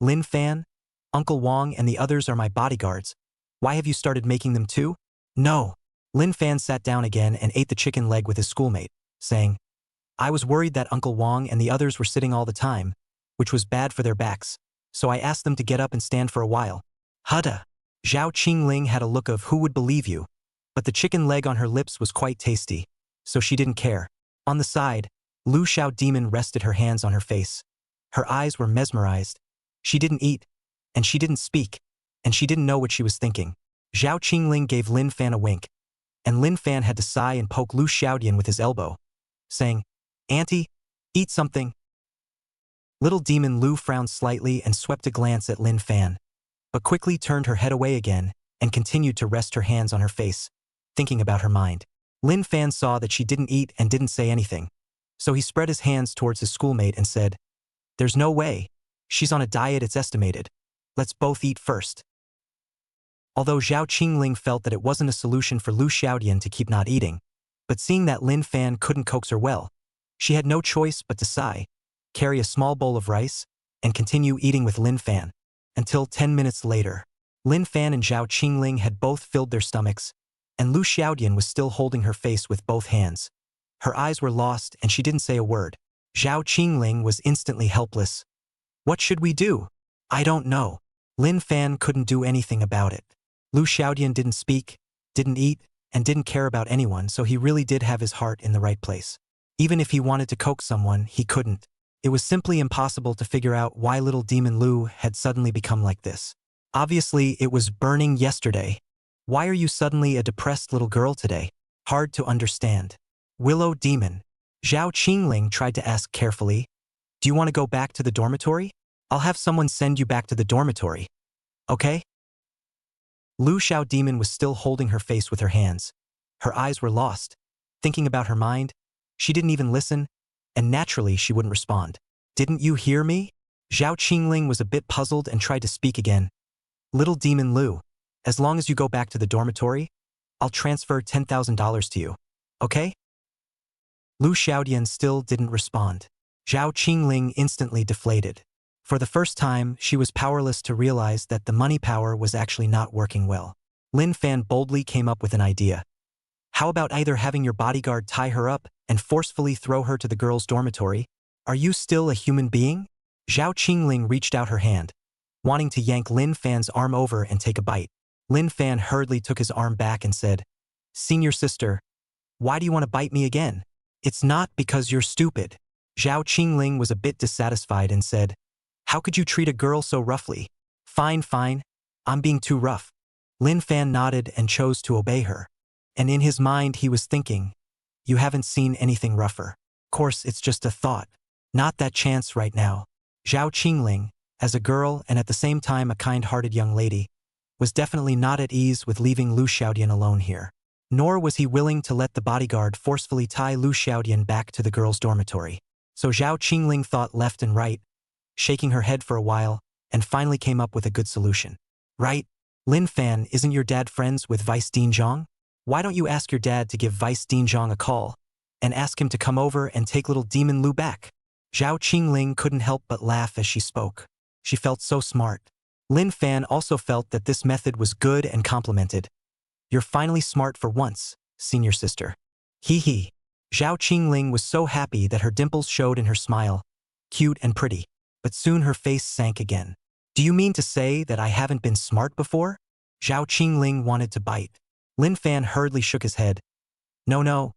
"Lin Fan, Uncle Wang and the others are my bodyguards. Why have you started making them too?" "No." Lin Fan sat down again and ate the chicken leg with his schoolmate, saying, "I was worried that Uncle Wang and the others were sitting all the time, which was bad for their backs, so I asked them to get up and stand for a while." "Hudda." Zhao Qingling had a look of who would believe you, but the chicken leg on her lips was quite tasty, so she didn't care. On the side, Lu Xiao Demon rested her hands on her face. Her eyes were mesmerized. She didn't eat, and she didn't speak, and she didn't know what she was thinking. Zhao Qingling gave Lin Fan a wink, and Lin Fan had to sigh and poke Lu Xiaodian with his elbow, saying, "Auntie, eat something." Little demon Lu frowned slightly and swept a glance at Lin Fan, but quickly turned her head away again and continued to rest her hands on her face, thinking about her mind. Lin Fan saw that she didn't eat and didn't say anything, so he spread his hands towards his schoolmate and said, "There's no way. She's on a diet, it's estimated. Let's both eat first." Although Zhao Qingling felt that it wasn't a solution for Lu Xiaodian to keep not eating, but seeing that Lin Fan couldn't coax her well, she had no choice but to sigh, carry a small bowl of rice, and continue eating with Lin Fan, until 10 minutes later. Lin Fan and Zhao Qingling had both filled their stomachs, and Lu Xiaodian was still holding her face with both hands. Her eyes were lost and she didn't say a word. Zhao Qingling was instantly helpless. "What should we do?" "I don't know." Lin Fan couldn't do anything about it. Lu Xiaodian didn't speak, didn't eat, and didn't care about anyone, so he really did have his heart in the right place. Even if he wanted to coax someone, he couldn't. It was simply impossible to figure out why little demon Lu had suddenly become like this. Obviously, it was burning yesterday. Why are you suddenly a depressed little girl today? Hard to understand. Willow demon. Zhao Qingling tried to ask carefully, "Do you want to go back to the dormitory? I'll have someone send you back to the dormitory. Okay?" Lu Xiao Demon was still holding her face with her hands. Her eyes were lost, thinking about her mind. She didn't even listen, and naturally she wouldn't respond. "Didn't you hear me?" Zhao Qingling was a bit puzzled and tried to speak again. "Little demon Lu, as long as you go back to the dormitory, I'll transfer $10,000 to you. Okay?" Lu Xiaodian still didn't respond. Zhao Qingling instantly deflated. For the first time, she was powerless to realize that the money power was actually not working well. Lin Fan boldly came up with an idea. "How about either having your bodyguard tie her up and forcefully throw her to the girls' dormitory? Are you still a human being?" Zhao Qingling reached out her hand, wanting to yank Lin Fan's arm over and take a bite. Lin Fan hurriedly took his arm back and said, "Senior sister, why do you want to bite me again? It's not because you're stupid." Zhao Qingling was a bit dissatisfied and said, "How could you treat a girl so roughly?" Fine, I'm being too rough." Lin Fan nodded and chose to obey her. And in his mind he was thinking, "You haven't seen anything rougher. Of course, it's just a thought. Not that chance right now. Zhao Qingling, as a girl and at the same time a kind-hearted young lady, was definitely not at ease with leaving Lu Xiaodian alone here. Nor was he willing to let the bodyguard forcefully tie Lu Xiaodian back to the girls' dormitory. So Zhao Qingling thought left and right, shaking her head for a while, and finally came up with a good solution. Right? Lin Fan, isn't your dad friends with Vice Dean Zhang? Why don't you ask your dad to give Vice Dean Zhang a call, and ask him to come over and take little Demon Lu back? Zhao Qingling couldn't help but laugh as she spoke. She felt so smart. Lin Fan also felt that this method was good and complimented. You're finally smart for once, senior sister. Hee hee. Zhao Qingling was so happy that her dimples showed in her smile, cute and pretty, but soon her face sank again. Do you mean to say that I haven't been smart before? Zhao Qingling wanted to bite. Lin Fan hurriedly shook his head. No,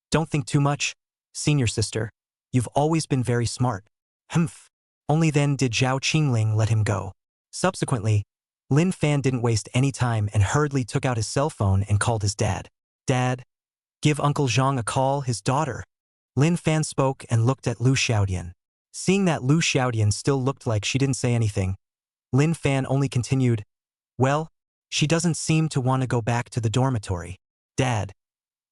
don't think too much, senior sister. You've always been very smart. Humph. Only then did Zhao Qingling let him go. Subsequently, Lin Fan didn't waste any time and hurriedly took out his cell phone and called his dad. Dad, give Uncle Zhang a call, his daughter. Lin Fan spoke and looked at Lu Xiaodian. Seeing that Lu Xiaodian still looked like she didn't say anything, Lin Fan only continued, well, she doesn't seem to want to go back to the dormitory. Dad,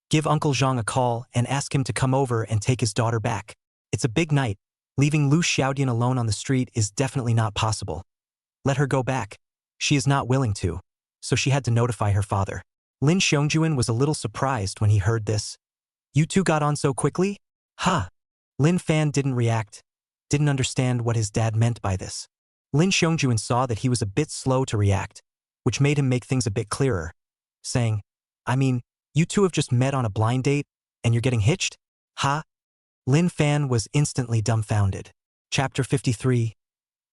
give Uncle Zhang a call and ask him to come over and take his daughter back. It's a big night. Leaving Lu Xiaodian alone on the street is definitely not possible. Let her go back. She is not willing to, so she had to notify her father. Lin Xiongjuan was a little surprised when he heard this. You two got on so quickly? Huh. Lin Fan didn't react, didn't understand what his dad meant by this. Lin Xiongjuan saw that he was a bit slow to react, which made him make things a bit clearer, saying, I mean, you two have just met on a blind date, and you're getting hitched? Ha? Lin Fan was instantly dumbfounded. Chapter 53.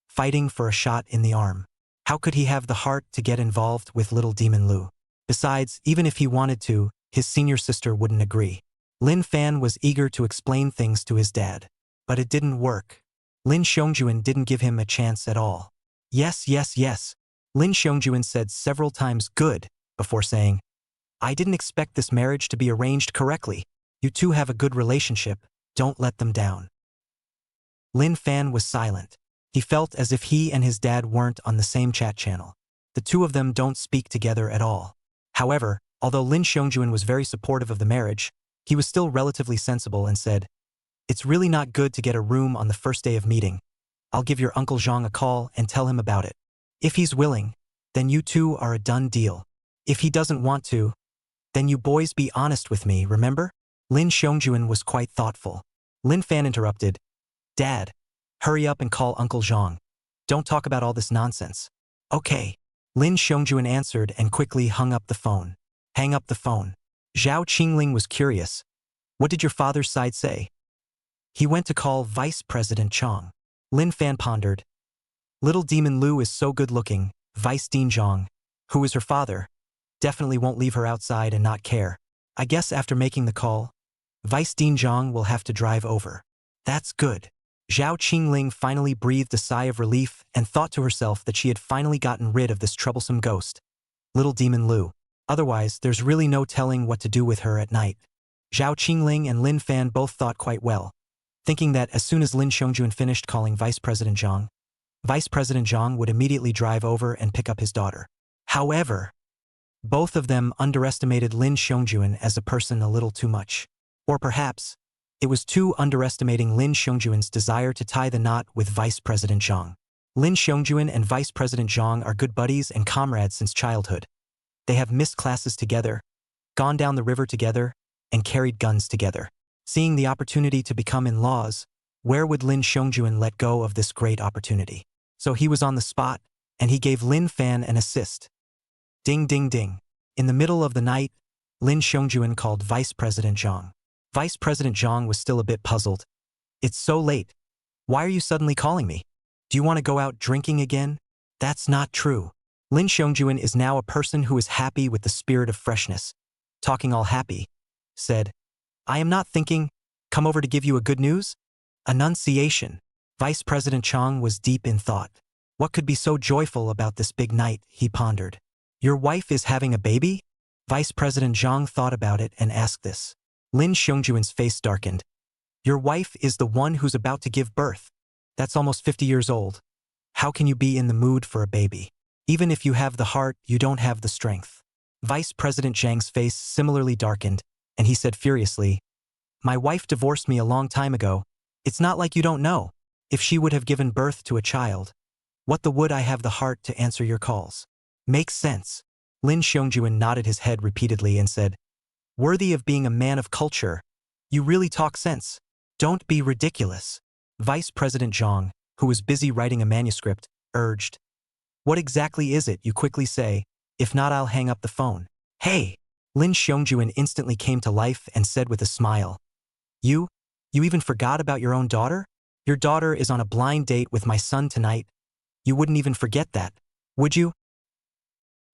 Fighting for a shot in the arm. How could he have the heart to get involved with little Demon Lu? Besides, even if he wanted to, his senior sister wouldn't agree. Lin Fan was eager to explain things to his dad. But it didn't work. Lin Xiongjuan didn't give him a chance at all. Yes. Lin Xiongjuan said several times good, before saying, I didn't expect this marriage to be arranged correctly. You two have a good relationship, don't let them down. Lin Fan was silent. He felt as if he and his dad weren't on the same chat channel. The two of them don't speak together at all. However, although Lin Xiongjuan was very supportive of the marriage, he was still relatively sensible and said, It's really not good to get a room on the first day of meeting. I'll give your Uncle Zhang a call and tell him about it. If he's willing, then you two are a done deal. If he doesn't want to, then you boys be honest with me, remember? Lin Xiongjuan was quite thoughtful. Lin Fan interrupted, Dad, hurry up and call Uncle Zhang. Don't talk about all this nonsense. Okay. Lin Xiongjuan answered and quickly hung up the phone. Hang up the phone. Zhao Qingling was curious. What did your father's side say? He went to call Vice President Chang. Lin Fan pondered. Little Demon Lu is so good-looking, Vice Dean Zhang, who is her father, definitely won't leave her outside and not care. I guess after making the call, Vice Dean Zhang will have to drive over. That's good. Zhao Qingling finally breathed a sigh of relief and thought to herself that she had finally gotten rid of this troublesome ghost, little Demon Lu. Otherwise, there's really no telling what to do with her at night. Zhao Qingling and Lin Fan both thought quite well, thinking that as soon as Lin Xiongjuan finished calling Vice President Zhang would immediately drive over and pick up his daughter. However, both of them underestimated Lin Xiongjuan as a person a little too much. Or perhaps, it was too underestimating Lin Xiongjuan's desire to tie the knot with Vice President Zhang. Lin Xiongjuan and Vice President Zhang are good buddies and comrades since childhood. They have missed classes together, gone down the river together, and carried guns together. Seeing the opportunity to become in-laws, where would Lin Xiongjuan let go of this great opportunity? So he was on the spot, and he gave Lin Fan an assist. Ding ding ding. In the middle of the night, Lin Xiongjuan called Vice President Zhang. Vice President Zhang was still a bit puzzled. It's so late. Why are you suddenly calling me? Do you want to go out drinking again? That's not true. Lin Xiongjuan is now a person who is happy with the spirit of freshness. Talking all happy, said, I am not thinking, come over to give you a good news? Annunciation. Vice President Chang was deep in thought. What could be so joyful about this big night, he pondered. Your wife is having a baby? Vice President Zhang thought about it and asked this. Lin Xiongjuan's face darkened. Your wife is the one who's about to give birth. That's almost 50 years old. How can you be in the mood for a baby? Even if you have the heart, you don't have the strength. Vice President Zhang's face similarly darkened, and he said furiously, My wife divorced me a long time ago. It's not like you don't know. If she would have given birth to a child, what the would I have the heart to answer your calls? Makes sense. Lin Xiongjuan nodded his head repeatedly and said, Worthy of being a man of culture. You really talk sense. Don't be ridiculous. Vice President Zhang, who was busy writing a manuscript, urged. What exactly is it you quickly say? If not, I'll hang up the phone. Hey! Lin Xiongjuan instantly came to life and said with a smile. You even forgot about your own daughter? Your daughter is on a blind date with my son tonight. You wouldn't even forget that, would you?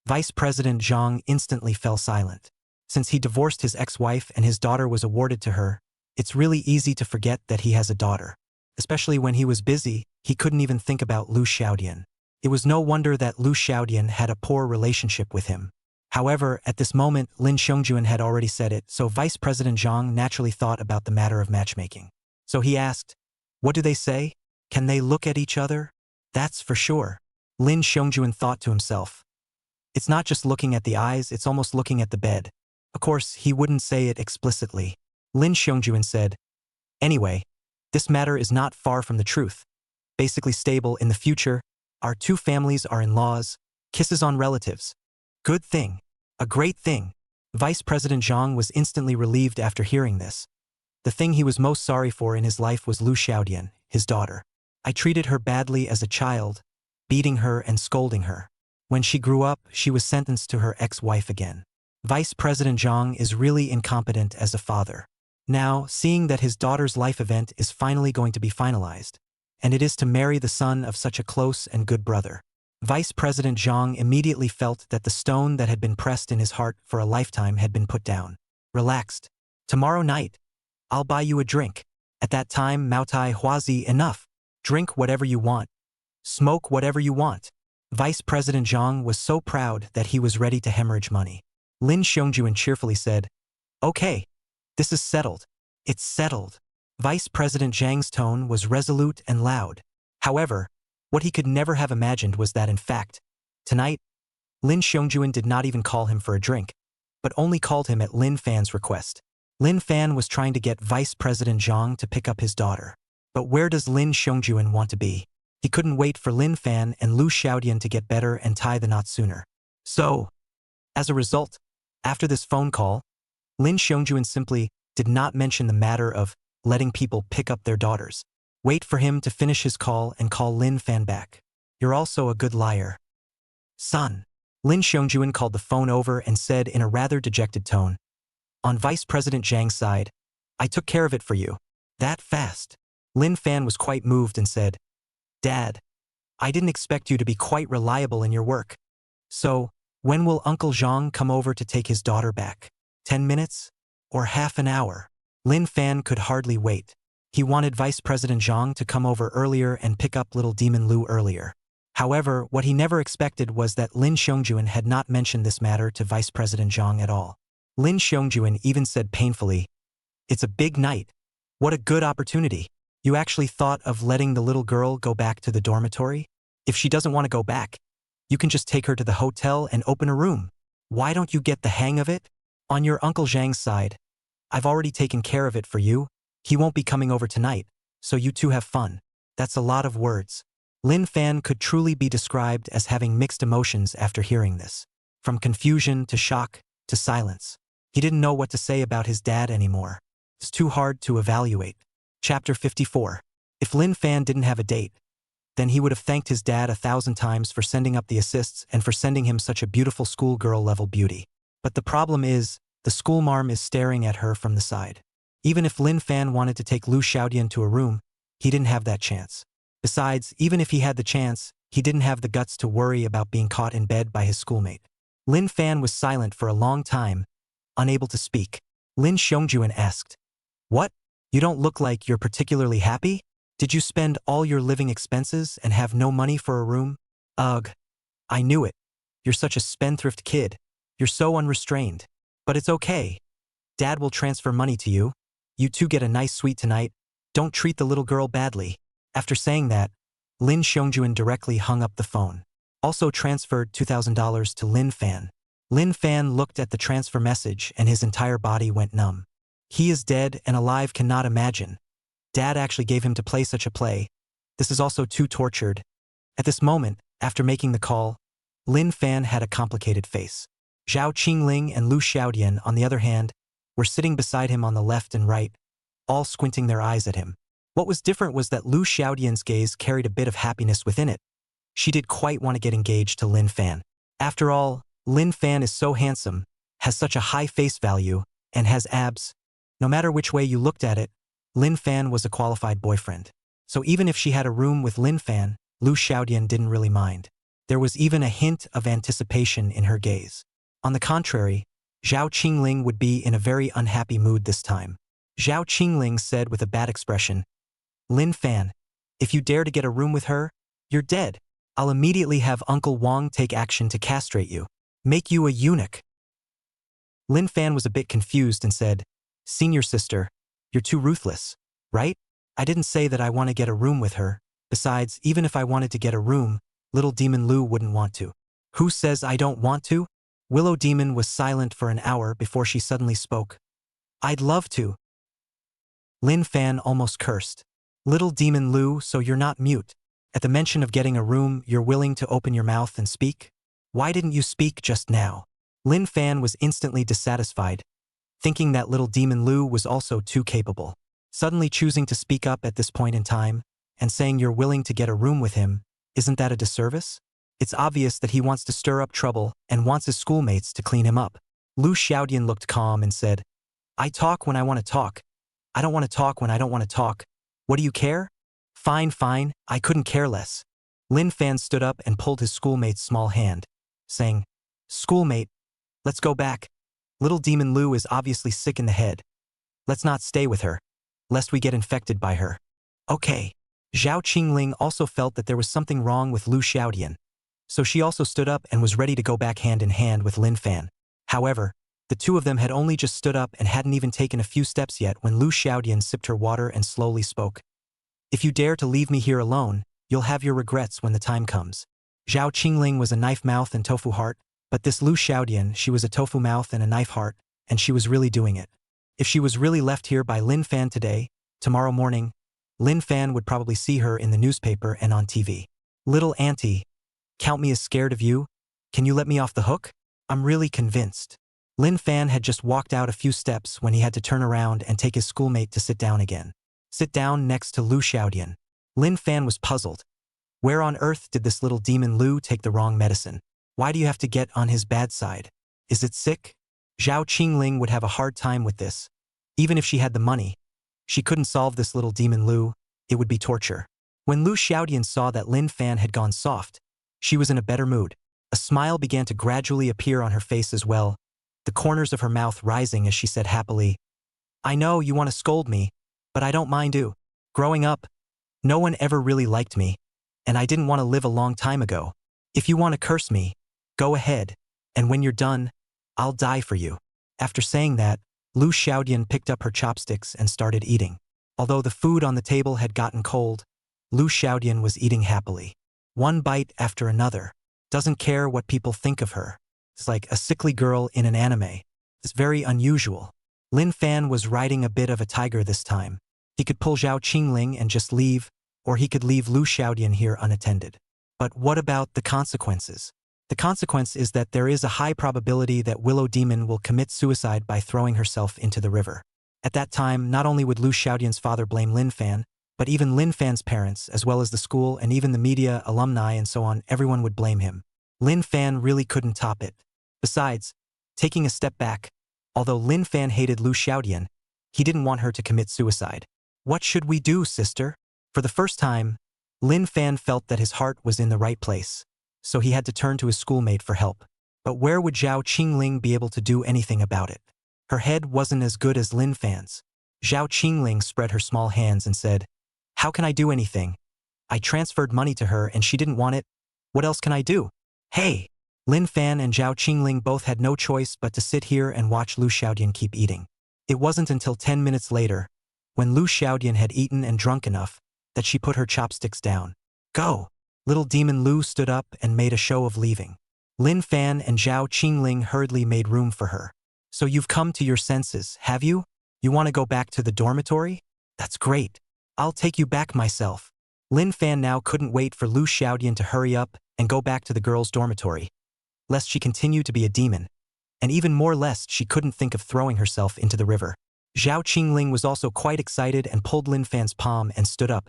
Vice President Zhang instantly fell silent. Since he divorced his ex-wife and his daughter was awarded to her, it's really easy to forget that he has a daughter. Especially when he was busy, he couldn't even think about Lu Xiaodian. It was no wonder that Lu Xiaodian had a poor relationship with him. However, at this moment, Lin Xiongjuan had already said it, so Vice President Zhang naturally thought about the matter of matchmaking. So he asked, What do they say? Can they look at each other? That's for sure. Lin Xiongjuan thought to himself. It's not just looking at the eyes, it's almost looking at the bed. Of course, he wouldn't say it explicitly. Lin Xiongjuan said, Anyway, this matter is not far from the truth. Basically stable in the future, our two families are in-laws, kisses on relatives. Good thing. A great thing. Vice President Zhang was instantly relieved after hearing this. The thing he was most sorry for in his life was Lu Xiaodian, his daughter. I treated her badly as a child, beating her and scolding her. When she grew up, she was sentenced to her ex-wife again. Vice President Zhang is really incompetent as a father. Now, seeing that his daughter's life event is finally going to be finalized, and it is to marry the son of such a close and good brother, Vice President Zhang immediately felt that the stone that had been pressed in his heart for a lifetime had been put down. Relaxed. Tomorrow night, I'll buy you a drink. At that time, Maotai Huazi enough. Drink whatever you want. Smoke whatever you want. Vice President Zhang was so proud that he was ready to hemorrhage money. Lin Xiongjuan cheerfully said, Okay, this is settled. It's settled. Vice President Zhang's tone was resolute and loud. However, what he could never have imagined was that in fact, tonight, Lin Xiongjuan did not even call him for a drink, but only called him at Lin Fan's request. Lin Fan was trying to get Vice President Zhang to pick up his daughter. But where does Lin Xiongjuan want to be? He couldn't wait for Lin Fan and Lu Xiaodian to get better and tie the knot sooner. So, as a result, after this phone call, Lin Xiongjuan simply did not mention the matter of letting people pick up their daughters. Wait for him to finish his call and call Lin Fan back. You're also a good liar. Son. Lin Xiongjuan called the phone over and said in a rather dejected tone, On Vice President Zhang's side, I took care of it for you. That fast. Lin Fan was quite moved and said, Dad, I didn't expect you to be quite reliable in your work. So, when will Uncle Zhang come over to take his daughter back? 10 minutes? Or half an hour? Lin Fan could hardly wait. He wanted Vice President Zhang to come over earlier and pick up little Demon Lu earlier. However, what he never expected was that Lin Xiongjuan had not mentioned this matter to Vice President Zhang at all. Lin Xiongjuan even said painfully, It's a big night. What a good opportunity. You actually thought of letting the little girl go back to the dormitory? If she doesn't want to go back, you can just take her to the hotel and open a room. Why don't you get the hang of it? On your Uncle Zhang's side, I've already taken care of it for you. He won't be coming over tonight, so you two have fun. That's a lot of words. Lin Fan could truly be described as having mixed emotions after hearing this. From confusion to shock to silence. He didn't know what to say about his dad anymore. It's too hard to evaluate. Chapter 54. If Lin Fan didn't have a date, then he would have thanked his dad 1,000 times for sending up the assists and for sending him such a beautiful schoolgirl-level beauty. But the problem is, the schoolmarm is staring at her from the side. Even if Lin Fan wanted to take Lu Xiaodian to a room, he didn't have that chance. Besides, even if he had the chance, he didn't have the guts to worry about being caught in bed by his schoolmate. Lin Fan was silent for a long time, unable to speak. Lin Xiongjuan asked, What? You don't look like you're particularly happy? Did you spend all your living expenses and have no money for a room? Ugh. I knew it. You're such a spendthrift kid. You're so unrestrained. But it's okay. Dad will transfer money to you. You two get a nice suite tonight. Don't treat the little girl badly. After saying that, Lin Xiongjuan directly hung up the phone. Also transferred $2,000 to Lin Fan. Lin Fan looked at the transfer message and his entire body went numb. He is dead and alive, cannot imagine. Dad actually gave him to play such a play. This is also too tortured. At this moment, after making the call, Lin Fan had a complicated face. Zhao Qingling and Lu Xiaodian, on the other hand, were sitting beside him on the left and right, all squinting their eyes at him. What was different was that Lu Xiaodian's gaze carried a bit of happiness within it. She did quite want to get engaged to Lin Fan. After all, Lin Fan is so handsome, has such a high face value, and has abs. No matter which way you looked at it, Lin Fan was a qualified boyfriend. So even if she had a room with Lin Fan, Lu Xiaodian didn't really mind. There was even a hint of anticipation in her gaze. On the contrary, Zhao Qingling would be in a very unhappy mood this time. Zhao Qingling said with a bad expression, "Lin Fan, if you dare to get a room with her, you're dead. I'll immediately have Uncle Wang take action to castrate you. Make you a eunuch." Lin Fan was a bit confused and said, "Senior sister, you're too ruthless, right? I didn't say that I want to get a room with her. Besides, even if I wanted to get a room, little demon Lu wouldn't want to." "Who says I don't want to?" Willow Demon was silent for an hour before she suddenly spoke. "I'd love to." Lin Fan almost cursed. "Little demon Lu, so you're not mute. At the mention of getting a room, you're willing to open your mouth and speak? Why didn't you speak just now?" Lin Fan was instantly dissatisfied, thinking that little demon Lu was also too capable. Suddenly choosing to speak up at this point in time, and saying you're willing to get a room with him, isn't that a disservice? It's obvious that he wants to stir up trouble and wants his schoolmates to clean him up. Lu Xiaodian looked calm and said, "I talk when I want to talk. I don't want to talk when I don't want to talk. What do you care?" "Fine, fine, I couldn't care less." Lin Fan stood up and pulled his schoolmate's small hand, saying, "Schoolmate, let's go back. Little demon Lu is obviously sick in the head. Let's not stay with her, lest we get infected by her." "Okay." Zhao Qingling also felt that there was something wrong with Lu Xiaodian, so she also stood up and was ready to go back hand in hand with Lin Fan. However, the two of them had only just stood up and hadn't even taken a few steps yet when Lu Xiaodian sipped her water and slowly spoke. "If you dare to leave me here alone, you'll have your regrets when the time comes." Zhao Qingling was a knife mouth and tofu heart, but this Lu Xiaodian, she was a tofu mouth and a knife heart, and she was really doing it. If she was really left here by Lin Fan today, tomorrow morning, Lin Fan would probably see her in the newspaper and on TV. "Little auntie, count me as scared of you? Can you let me off the hook? I'm really convinced." Lin Fan had just walked out a few steps when he had to turn around and take his schoolmate to sit down again. Sit down next to Lu Xiaodian. Lin Fan was puzzled. Where on earth did this little demon Lu take the wrong medicine? Why do you have to get on his bad side? Is it sick? Zhao Qingling would have a hard time with this. Even if she had the money, she couldn't solve this little demon Lu. It would be torture. When Lu Xiaodian saw that Lin Fan had gone soft, she was in a better mood. A smile began to gradually appear on her face as well, the corners of her mouth rising as she said happily, "I know you want to scold me, but I don't mind you. Growing up, no one ever really liked me, and I didn't want to live a long time ago. If you want to curse me, go ahead, and when you're done, I'll die for you." After saying that, Lu Xiaodian picked up her chopsticks and started eating. Although the food on the table had gotten cold, Lu Xiaodian was eating happily. One bite after another. Doesn't care what people think of her. It's like a sickly girl in an anime. It's very unusual. Lin Fan was riding a bit of a tiger this time. He could pull Zhao Qingling and just leave, or he could leave Lu Xiaodian here unattended. But what about the consequences? The consequence is that there is a high probability that Willow Demon will commit suicide by throwing herself into the river. At that time, not only would Lu Xiaodian's father blame Lin Fan, but even Lin Fan's parents, as well as the school and even the media, alumni, and so on, everyone would blame him. Lin Fan really couldn't top it. Besides, taking a step back, although Lin Fan hated Lu Xiaodian, he didn't want her to commit suicide. "What should we do, sister?" For the first time, Lin Fan felt that his heart was in the right place, so he had to turn to his schoolmate for help. But where would Zhao Qingling be able to do anything about it? Her head wasn't as good as Lin Fan's. Zhao Qingling spread her small hands and said, "How can I do anything? I transferred money to her and she didn't want it. What else can I do?" "Hey!" Lin Fan and Zhao Qingling both had no choice but to sit here and watch Lu Xiaodian keep eating. It wasn't until 10 minutes later, when Lu Xiaodian had eaten and drunk enough, that she put her chopsticks down. Go! Little Demon Lu stood up and made a show of leaving. Lin Fan and Zhao Qingling hurriedly made room for her. So you've come to your senses, have you? You want to go back to the dormitory? That's great. I'll take you back myself. Lin Fan now couldn't wait for Lu Xiaodian to hurry up and go back to the girls' dormitory, lest she continue to be a demon, and even more lest she couldn't think of throwing herself into the river. Zhao Qingling was also quite excited and pulled Lin Fan's palm and stood up,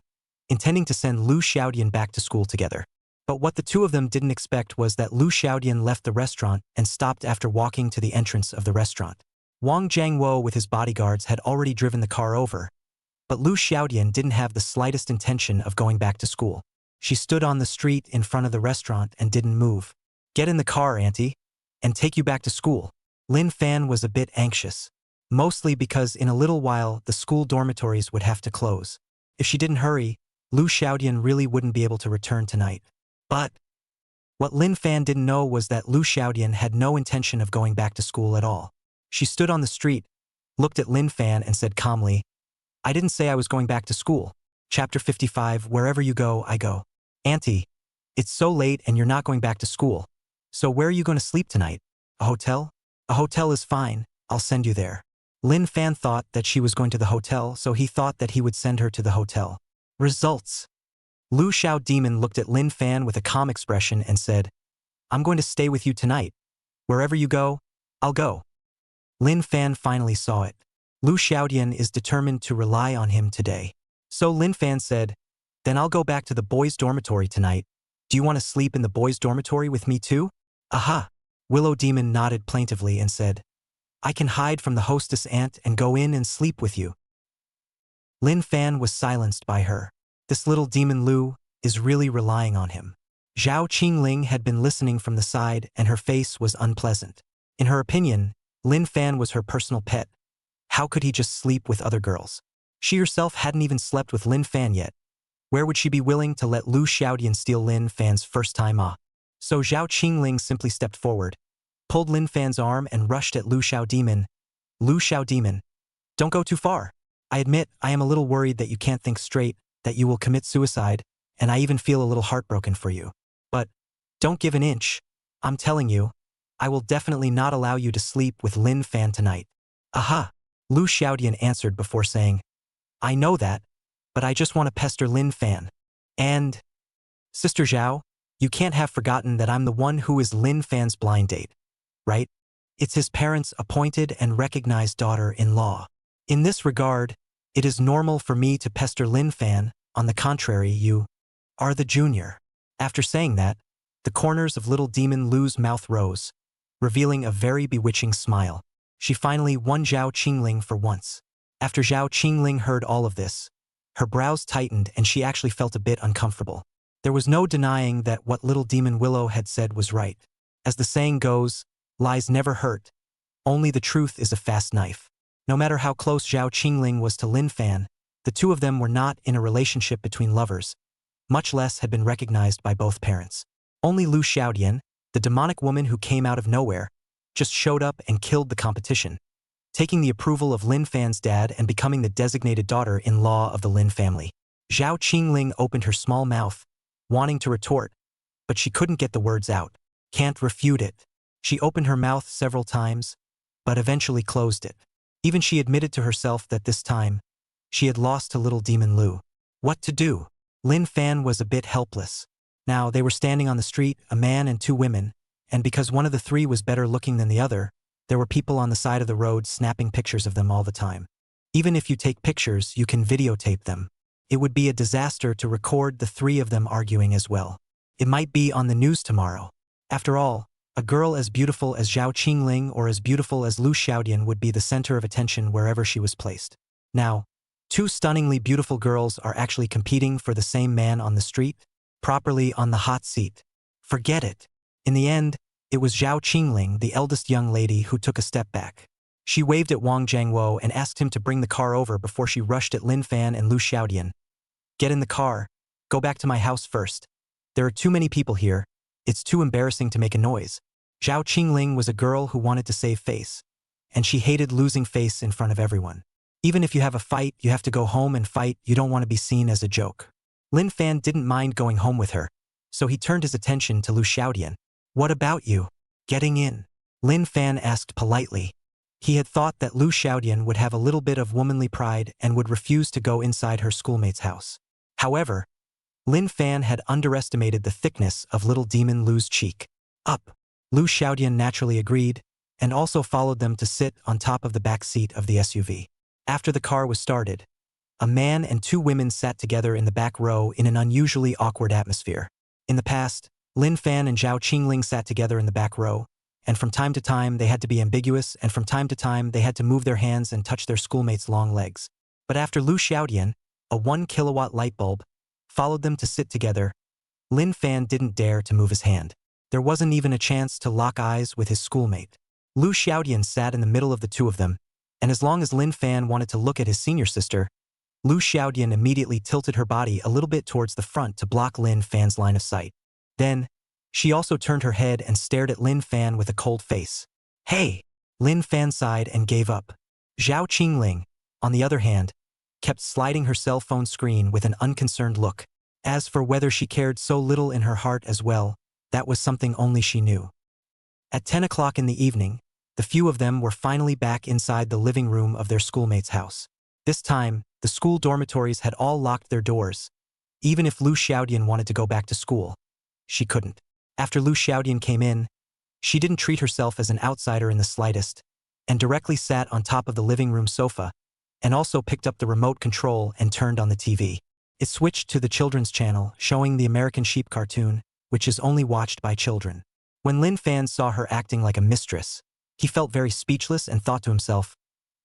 intending to send Lu Xiaodian back to school together. But what the two of them didn't expect was that Lu Xiaodian left the restaurant and stopped after walking to the entrance of the restaurant. Wang Jiangwo with his bodyguards had already driven the car over, but Lu Xiaodian didn't have the slightest intention of going back to school. She stood on the street in front of the restaurant and didn't move. Get in the car, Auntie, and take you back to school. Lin Fan was a bit anxious, mostly because in a little while the school dormitories would have to close. If she didn't hurry, Lu Xiaodian really wouldn't be able to return tonight. But what Lin Fan didn't know was that Lu Xiaodian had no intention of going back to school at all. She stood on the street, looked at Lin Fan and said calmly, I didn't say I was going back to school. Chapter 55, Wherever you go, I go. Auntie, it's so late and you're not going back to school. So where are you going to sleep tonight? A hotel? A hotel is fine, I'll send you there. Lin Fan thought that she was going to the hotel, so he thought that he would send her to the hotel. Results. Lu Xiao Demon looked at Lin Fan with a calm expression and said, I'm going to stay with you tonight. Wherever you go, I'll go. Lin Fan finally saw it. Lu Xiaodian is determined to rely on him today. So Lin Fan said, then I'll go back to the boys' dormitory tonight. Do you want to sleep in the boys' dormitory with me too? Aha! Willow Demon nodded plaintively and said, I can hide from the hostess aunt and go in and sleep with you. Lin Fan was silenced by her. This little demon Lu is really relying on him. Zhao Qingling had been listening from the side and her face was unpleasant. In her opinion, Lin Fan was her personal pet. How could he just sleep with other girls? She herself hadn't even slept with Lin Fan yet. Where would she be willing to let Lu Xiaodian steal Lin Fan's first time off? So Zhao Qingling simply stepped forward, pulled Lin Fan's arm and rushed at Lu Xiao Demon. Lu Xiao Demon, don't go too far. I admit I am a little worried that you can't think straight, that you will commit suicide, and I even feel a little heartbroken for you. But don't give an inch. I'm telling you, I will definitely not allow you to sleep with Lin Fan tonight. Aha! Lu Xiaodian answered before saying, I know that, but I just want to pester Lin Fan. And, Sister Zhao, you can't have forgotten that I'm the one who is Lin Fan's blind date, right? It's his parents' appointed and recognized daughter-in-law. In this regard, it is normal for me to pester Lin Fan. On the contrary, you are the junior. After saying that, the corners of little demon Lu's mouth rose, revealing a very bewitching smile. She finally won Zhao Qingling for once. After Zhao Qingling heard all of this, her brows tightened and she actually felt a bit uncomfortable. There was no denying that what little demon Willow had said was right. As the saying goes, lies never hurt. Only the truth is a fast knife. No matter how close Zhao Qingling was to Lin Fan, the two of them were not in a relationship between lovers, much less had been recognized by both parents. Only Lu Xiaodian, the demonic woman who came out of nowhere, just showed up and killed the competition, taking the approval of Lin Fan's dad and becoming the designated daughter-in-law of the Lin family. Zhao Qingling opened her small mouth, wanting to retort, but she couldn't get the words out. Can't refute it. She opened her mouth several times, but eventually closed it. Even she admitted to herself that this time, she had lost to little demon Lu. What to do? Lin Fan was a bit helpless. Now they were standing on the street, a man and two women, and because one of the three was better looking than the other, there were people on the side of the road snapping pictures of them all the time. Even if you take pictures, you can videotape them. It would be a disaster to record the three of them arguing as well. It might be on the news tomorrow. After all, a girl as beautiful as Zhao Qingling or as beautiful as Lu Xiaodian would be the center of attention wherever she was placed. Now, two stunningly beautiful girls are actually competing for the same man on the street, properly on the hot seat. Forget it. In the end, it was Zhao Qingling, the eldest young lady, who took a step back. She waved at Wang Jiangwo and asked him to bring the car over before she rushed at Lin Fan and Lu Xiaodian. Get in the car. Go back to my house first. There are too many people here. It's too embarrassing to make a noise. Zhao Qingling was a girl who wanted to save face, and she hated losing face in front of everyone. Even if you have a fight, you have to go home and fight. You don't want to be seen as a joke. Lin Fan didn't mind going home with her, so he turned his attention to Lu Xiaodian. What about you? Getting in? Lin Fan asked politely. He had thought that Lu Xiaodian would have a little bit of womanly pride and would refuse to go inside her schoolmate's house. However, Lin Fan had underestimated the thickness of little demon Lu's cheek. Up. Lu Xiaodian naturally agreed, and also followed them to sit on top of the back seat of the SUV. After the car was started, a man and two women sat together in the back row in an unusually awkward atmosphere. In the past, Lin Fan and Zhao Qingling sat together in the back row, and from time to time they had to be ambiguous, and from time to time they had to move their hands and touch their schoolmates' long legs. But after Lu Xiaodian, a 1-kilowatt light bulb, followed them to sit together, Lin Fan didn't dare to move his hand. There wasn't even a chance to lock eyes with his schoolmate. Lu Xiaodian sat in the middle of the two of them, and as long as Lin Fan wanted to look at his senior sister, Lu Xiaodian immediately tilted her body a little bit towards the front to block Lin Fan's line of sight. Then, she also turned her head and stared at Lin Fan with a cold face. Hey! Lin Fan sighed and gave up. Zhao Qingling, on the other hand, kept sliding her cell phone screen with an unconcerned look. As for whether she cared so little in her heart as well, that was something only she knew. At 10 o'clock in the evening, the few of them were finally back inside the living room of their schoolmate's house. This time, the school dormitories had all locked their doors. Even if Lu Xiaodian wanted to go back to school, she couldn't. After Lu Xiaodian came in, she didn't treat herself as an outsider in the slightest, and directly sat on top of the living room sofa, and also picked up the remote control and turned on the TV. It switched to the children's channel, showing the American Sheep cartoon, which is only watched by children. When Lin Fan saw her acting like a mistress, he felt very speechless and thought to himself,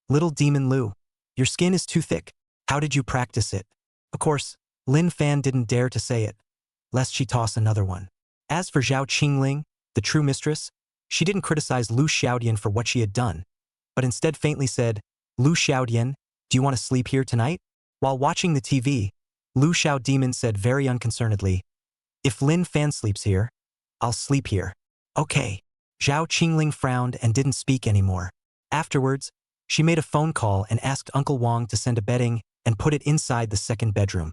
"Little demon Lu, your skin is too thick. How did you practice it?" Of course, Lin Fan didn't dare to say it, lest she toss another one. As for Zhao Qingling, the true mistress, she didn't criticize Lu Xiaodian for what she had done, but instead faintly said, "Lu Xiaodian, do you want to sleep here tonight?" While watching the TV, Lu Xiaodian said very unconcernedly, "If Lin Fan sleeps here, I'll sleep here." Okay. Zhao Qingling frowned and didn't speak anymore. Afterwards, she made a phone call and asked Uncle Wang to send a bedding and put it inside the second bedroom,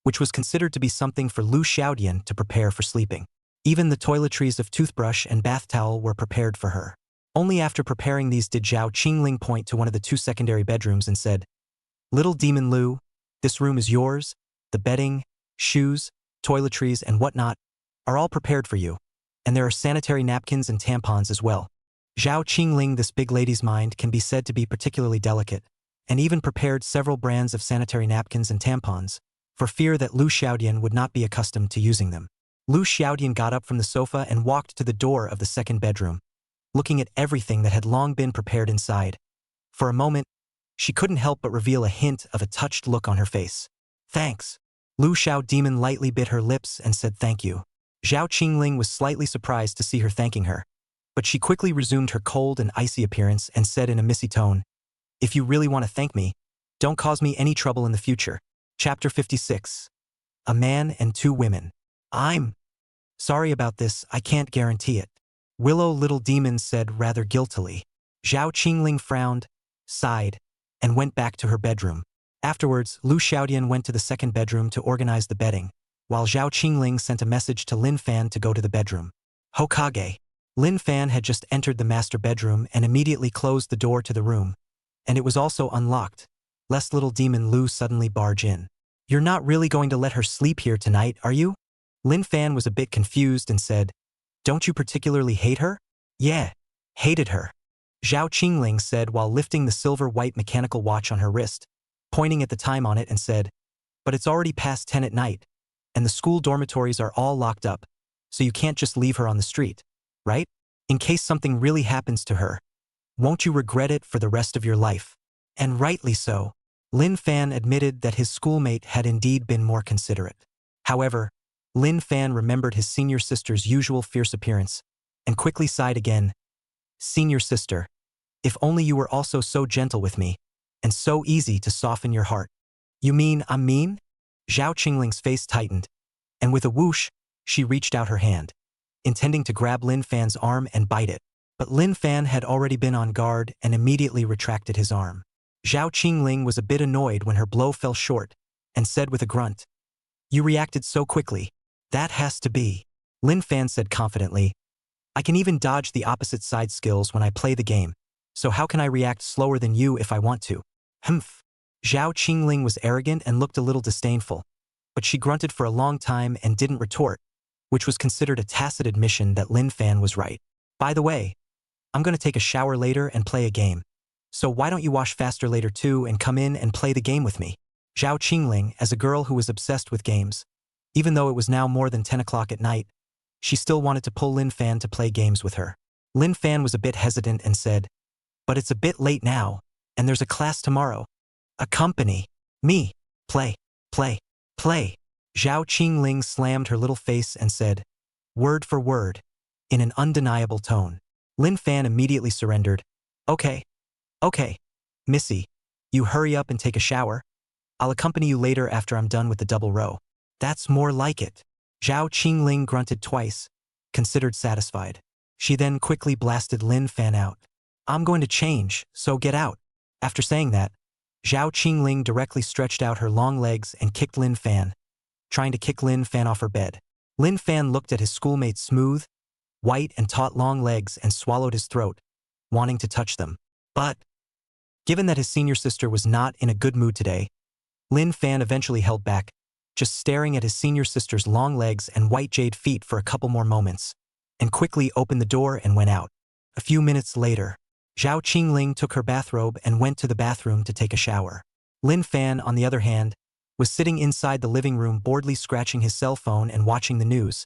which was considered to be something for Lu Xiaodian to prepare for sleeping. Even the toiletries of toothbrush and bath towel were prepared for her. Only after preparing these did Zhao Qingling point to one of the two secondary bedrooms and said, "Little demon Lu, this room is yours. The bedding, shoes, toiletries, and whatnot are all prepared for you, and there are sanitary napkins and tampons as well." Zhao Qingling, this big lady's mind, can be said to be particularly delicate, and even prepared several brands of sanitary napkins and tampons, for fear that Lu Xiaodian would not be accustomed to using them. Lu Xiaodian got up from the sofa and walked to the door of the second bedroom, looking at everything that had long been prepared inside. For a moment, she couldn't help but reveal a hint of a touched look on her face. "Thanks." Lu Xiaodian lightly bit her lips and said thank you. Zhao Qingling was slightly surprised to see her thanking her, but she quickly resumed her cold and icy appearance and said in a missy tone, "If you really want to thank me, don't cause me any trouble in the future." Chapter 56. A Man and Two Women. "I'm sorry about this, I can't guarantee it," Willow Little Demon said rather guiltily. Zhao Qingling frowned, sighed, and went back to her bedroom. Afterwards, Lu Xiaodian went to the second bedroom to organize the bedding, while Zhao Qingling sent a message to Lin Fan to go to the bedroom. Hokage. Lin Fan had just entered the master bedroom and immediately closed the door to the room, and it was also unlocked, lest little demon Lu suddenly barge in. "You're not really going to let her sleep here tonight, are you?" Lin Fan was a bit confused and said, "Don't you particularly hate her?" "Yeah, hated her," Zhao Qingling said while lifting the silver-white mechanical watch on her wrist, pointing at the time on it and said, "But it's already past 10 at night, and the school dormitories are all locked up, so you can't just leave her on the street, right? In case something really happens to her, won't you regret it for the rest of your life?" And rightly so. Lin Fan admitted that his schoolmate had indeed been more considerate. However, Lin Fan remembered his senior sister's usual fierce appearance, and quickly sighed again. "Senior sister, if only you were also so gentle with me, and so easy to soften your heart." "You mean I'm mean?" Zhao Qingling's face tightened, and with a whoosh, she reached out her hand, intending to grab Lin Fan's arm and bite it. But Lin Fan had already been on guard and immediately retracted his arm. Zhao Qingling was a bit annoyed when her blow fell short, and said with a grunt, You reacted so quickly. That has to be. Lin Fan said confidently. I can even dodge the opposite side skills when I play the game, so how can I react slower than you if I want to? Humph. Zhao Qingling was arrogant and looked a little disdainful, but she grunted for a long time and didn't retort, which was considered a tacit admission that Lin Fan was right. By the way, I'm going to take a shower later and play a game. So why don't you wash faster later too and come in and play the game with me? Zhao Qingling, as a girl who was obsessed with games, even though it was now more than 10 o'clock at night, she still wanted to pull Lin Fan to play games with her. Lin Fan was a bit hesitant and said, but it's a bit late now, and there's a class tomorrow. Accompany me. Play, play, play. Zhao Qingling slammed her little face and said, word for word, in an undeniable tone. Lin Fan immediately surrendered. Okay, Missy, you hurry up and take a shower. I'll accompany you later after I'm done with the double row. That's more like it. Zhao Qingling grunted twice, considered satisfied. She then quickly blasted Lin Fan out. I'm going to change, so get out. After saying that, Zhao Qingling directly stretched out her long legs and kicked Lin Fan, trying to kick Lin Fan off her bed. Lin Fan looked at his schoolmate's smooth, white and taut long legs and swallowed his throat, wanting to touch them. But, given that his senior sister was not in a good mood today, Lin Fan eventually held back, just staring at his senior sister's long legs and white jade feet for a couple more moments, and quickly opened the door and went out. A few minutes later, Zhao Qingling took her bathrobe and went to the bathroom to take a shower. Lin Fan, on the other hand, was sitting inside the living room boredly scratching his cell phone and watching the news,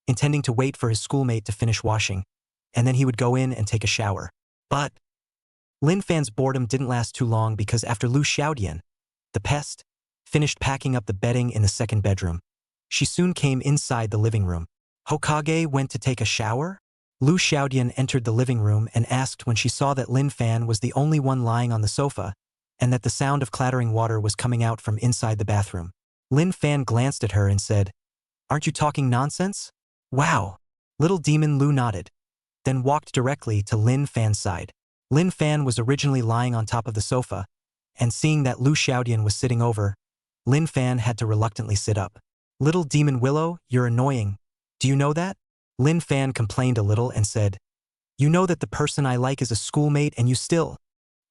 intending to wait for his schoolmate to finish washing, and then he would go in and take a shower. But Lin Fan's boredom didn't last too long because after Lu Xiaodian, the pest, finished packing up the bedding in the second bedroom, she soon came inside the living room. Hokage went to take a shower? Lu Xiaodian entered the living room and asked when she saw that Lin Fan was the only one lying on the sofa and that the sound of clattering water was coming out from inside the bathroom. Lin Fan glanced at her and said, "Aren't you talking nonsense?" "Wow." Little Demon Lu nodded, then walked directly to Lin Fan's side. Lin Fan was originally lying on top of the sofa, and seeing that Lu Xiaodian was sitting over, Lin Fan had to reluctantly sit up. "Little Demon Willow, you're annoying. Do you know that?" Lin Fan complained a little and said, "You know that the person I like is a schoolmate and you still—"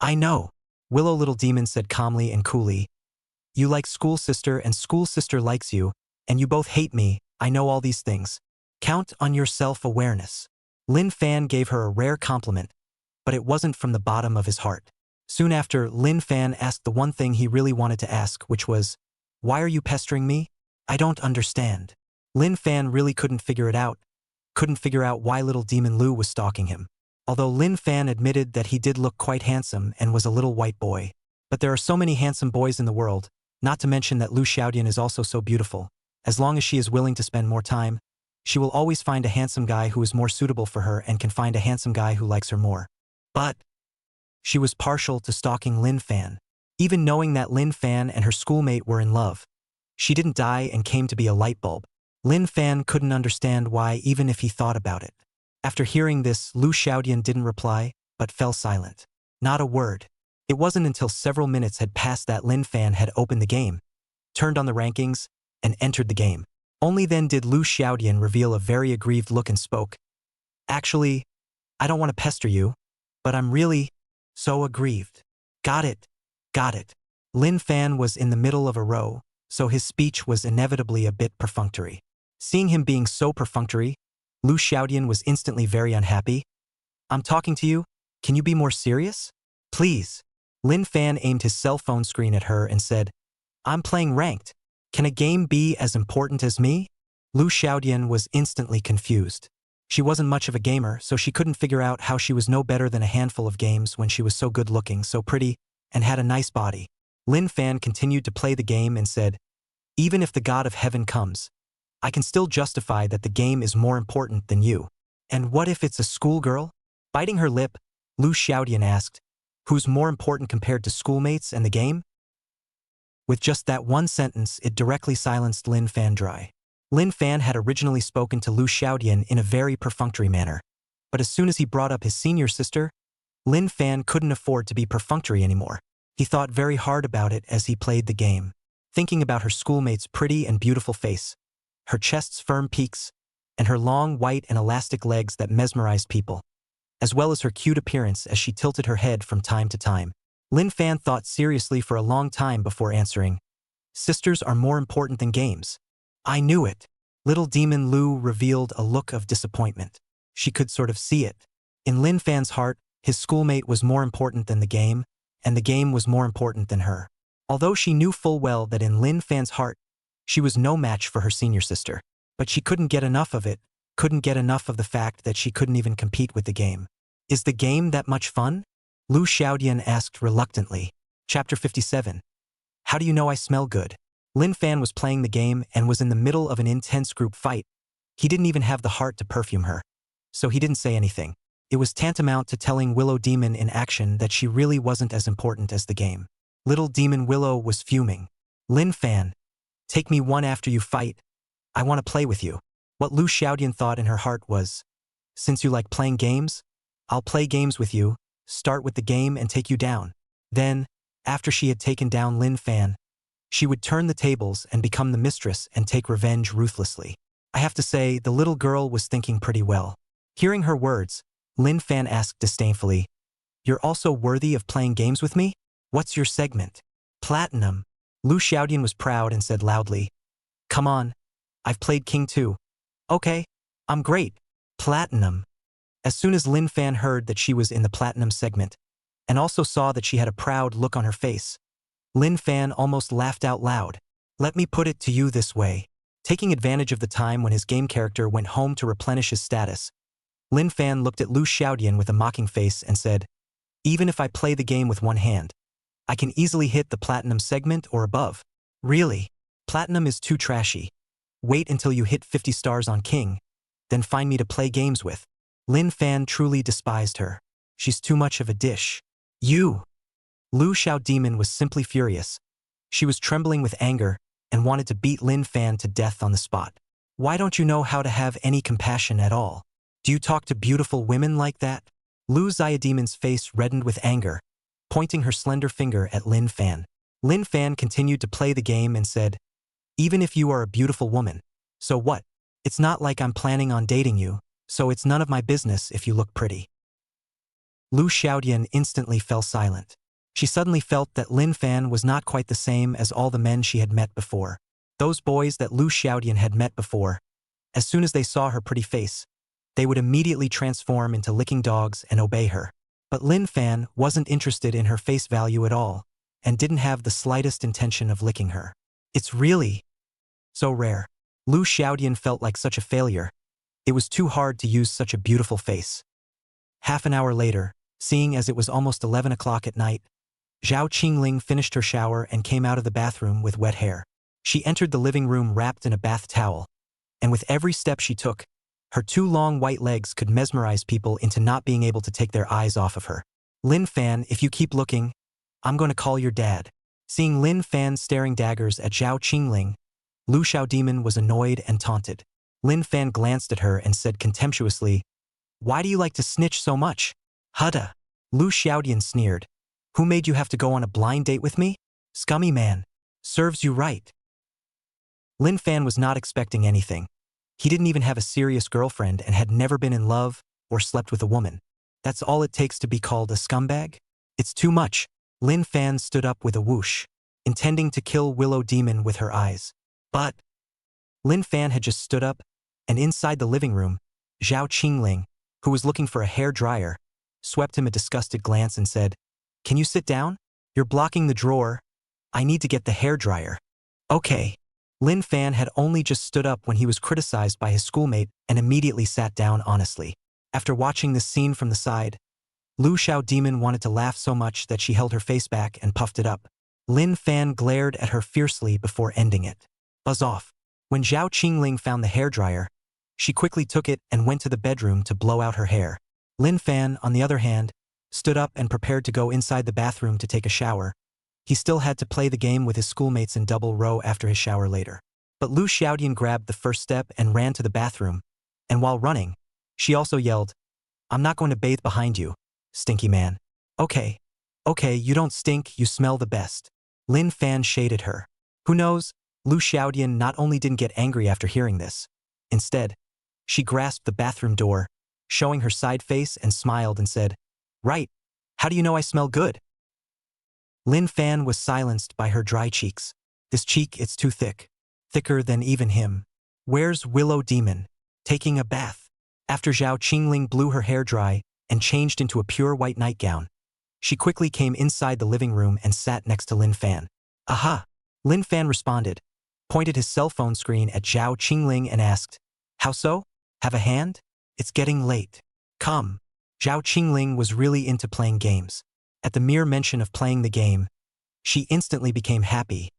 "I know." Willow Little Demon said calmly and coolly, "You like school sister and school sister likes you, and you both hate me. I know all these things. Count on your self-awareness." Lin Fan gave her a rare compliment, but it wasn't from the bottom of his heart. Soon after, Lin Fan asked the one thing he really wanted to ask, which was, "Why are you pestering me? I don't understand." Lin Fan really couldn't figure out why Little Demon Lu was stalking him. Although Lin Fan admitted that he did look quite handsome and was a little white boy. But there are so many handsome boys in the world, not to mention that Lu Xiaodian is also so beautiful. As long as she is willing to spend more time, she will always find a handsome guy who is more suitable for her and can find a handsome guy who likes her more. But she was partial to stalking Lin Fan. Even knowing that Lin Fan and her schoolmate were in love, she didn't die and came to be a light bulb. Lin Fan couldn't understand why even if he thought about it. After hearing this, Lu Xiaodian didn't reply, but fell silent. Not a word. It wasn't until several minutes had passed that Lin Fan had opened the game, turned on the rankings, and entered the game. Only then did Lu Xiaodian reveal a very aggrieved look and spoke. "Actually, I don't want to pester you, but I'm really so aggrieved." Got it. Lin Fan was in the middle of a row, so his speech was inevitably a bit perfunctory. Seeing him being so perfunctory, Lu Xiaodian was instantly very unhappy. "I'm talking to you. Can you be more serious? Please." Lin Fan aimed his cell phone screen at her and said, "I'm playing ranked. Can a game be as important as me?" Lu Xiaodian was instantly confused. She wasn't much of a gamer, so she couldn't figure out how she was no better than a handful of games when she was so good-looking, so pretty, and had a nice body. Lin Fan continued to play the game and said, "Even if the god of heaven comes, I can still justify that the game is more important than you. And what if it's a schoolgirl?" Biting her lip, Lu Xiaodian asked, "Who's more important compared to schoolmates and the game?" With just that one sentence, it directly silenced Lin Fan dry. Lin Fan had originally spoken to Lu Xiaodian in a very perfunctory manner, but as soon as he brought up his senior sister, Lin Fan couldn't afford to be perfunctory anymore. He thought very hard about it as he played the game. thinking about her schoolmate's pretty and beautiful face, her chest's firm peaks, and her long, white and elastic legs that mesmerized people, as well as her cute appearance as she tilted her head from time to time. Lin Fan thought seriously for a long time before answering, "Sisters are more important than games." "I knew it." Little Demon Lu revealed a look of disappointment. She could sort of see it. In Lin Fan's heart, his schoolmate was more important than the game, and the game was more important than her. Although she knew full well that in Lin Fan's heart, she was no match for her senior sister. But she couldn't get enough of it, couldn't get enough of the fact that she couldn't even compete with the game. "Is the game that much fun?" Lu Xiaodian asked reluctantly. Chapter 57. How do you know I smell good? Lin Fan was playing the game and was in the middle of an intense group fight. He didn't even have the heart to perfume her, so he didn't say anything. It was tantamount to telling Willow Demon in action that she really wasn't as important as the game. Little Demon Willow was fuming. "Lin Fan, take me one after you fight. I want to play with you." What Lu Xiaodian thought in her heart was, "Since you like playing games, I'll play games with you, start with the game and take you down." Then, after she had taken down Lin Fan, she would turn the tables and become the mistress and take revenge ruthlessly. I have to say, the little girl was thinking pretty well. Hearing her words, Lin Fan asked disdainfully, "You're also worthy of playing games with me? What's your segment?" "Platinum." Lu Xiaodian was proud and said loudly, "Come on, I've played King too." "Okay, I'm great. Platinum." As soon as Lin Fan heard that she was in the Platinum segment, and also saw that she had a proud look on her face, Lin Fan almost laughed out loud. "Let me put it to you this way." Taking advantage of the time when his game character went home to replenish his status, Lin Fan looked at Lu Xiaodian with a mocking face and said, "Even if I play the game with one hand, I can easily hit the Platinum segment or above." "Really? Platinum is too trashy. Wait until you hit 50 stars on King, then find me to play games with." Lin Fan truly despised her. "She's too much of a dish." "You!" Lu Xiaodian was simply furious. She was trembling with anger and wanted to beat Lin Fan to death on the spot. "Why don't you know how to have any compassion at all? Do you talk to beautiful women like that?" Lu Xiaodian's face reddened with anger, pointing her slender finger at Lin Fan. Lin Fan continued to play the game and said, "Even if you are a beautiful woman, so what? It's not like I'm planning on dating you, so it's none of my business if you look pretty." Lu Xiaodian instantly fell silent. She suddenly felt that Lin Fan was not quite the same as all the men she had met before. Those boys that Lu Xiaodian had met before, as soon as they saw her pretty face, they would immediately transform into licking dogs and obey her. But Lin Fan wasn't interested in her face value at all, and didn't have the slightest intention of licking her. "It's really so rare." Lu Xiaodian felt like such a failure. It was too hard to use such a beautiful face. Half an hour later, seeing as it was almost 11 o'clock at night, Zhao Qingling finished her shower and came out of the bathroom with wet hair. She entered the living room wrapped in a bath towel, and with every step she took, her two long white legs could mesmerize people into not being able to take their eyes off of her. "Lin Fan, if you keep looking, I'm going to call your dad." Seeing Lin Fan staring daggers at Zhao Qingling, Lu Xiaodian was annoyed and taunted. Lin Fan glanced at her and said contemptuously, "Why do you like to snitch so much?" "Hutta." Lu Xiaodian sneered. "Who made you have to go on a blind date with me? Scummy man. Serves you right." Lin Fan was not expecting anything. He didn't even have a serious girlfriend and had never been in love or slept with a woman. That's all it takes to be called a scumbag? It's too much. Lin Fan stood up with a whoosh, intending to kill Willow Demon with her eyes. But Lin Fan had just stood up, and inside the living room, Zhao Qingling, who was looking for a hair dryer, swept him a disgusted glance and said, "Can you sit down? You're blocking the drawer. I need to get the hair dryer." "Okay." Lin Fan had only just stood up when he was criticized by his schoolmate and immediately sat down honestly. After watching this scene from the side, Lu Xiaodian wanted to laugh so much that she held her face back and puffed it up. Lin Fan glared at her fiercely before ending it. "Buzz off." When Zhao Qingling found the hair dryer, she quickly took it and went to the bedroom to blow out her hair. Lin Fan, on the other hand, stood up and prepared to go inside the bathroom to take a shower. He still had to play the game with his schoolmates in double row after his shower later. But Lu Xiaodian grabbed the first step and ran to the bathroom, and while running, she also yelled, "I'm not going to bathe behind you, stinky man." Okay, you don't stink, you smell the best." Lin Fan shaded her. Who knows, Lu Xiaodian not only didn't get angry after hearing this. Instead, she grasped the bathroom door, showing her side face and smiled and said, "Right, how do you know I smell good?" Lin Fan was silenced by her dry cheeks. "This cheek, it's too thick. Thicker than even him. Where's Willow Demon? Taking a bath." After Zhao Qingling blew her hair dry and changed into a pure white nightgown, she quickly came inside the living room and sat next to Lin Fan. "Aha!" Lin Fan responded, pointed his cell phone screen at Zhao Qingling and asked, "How so? Have a hand? It's getting late. Come." Zhao Qingling was really into playing games. At the mere mention of playing the game, she instantly became happy.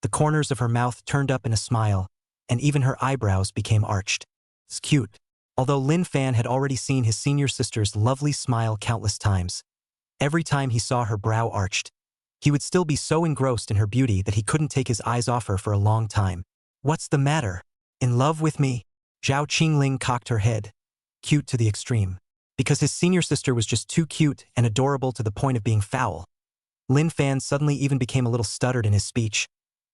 The corners of her mouth turned up in a smile, and even her eyebrows became arched. It's cute. Although Lin Fan had already seen his senior sister's lovely smile countless times, every time he saw her brow arched, he would still be so engrossed in her beauty that he couldn't take his eyes off her for a long time. "What's the matter? In love with me?" Zhao Qingling cocked her head. Cute to the extreme. Because his senior sister was just too cute and adorable to the point of being foul. Lin Fan suddenly even became a little stuttered in his speech.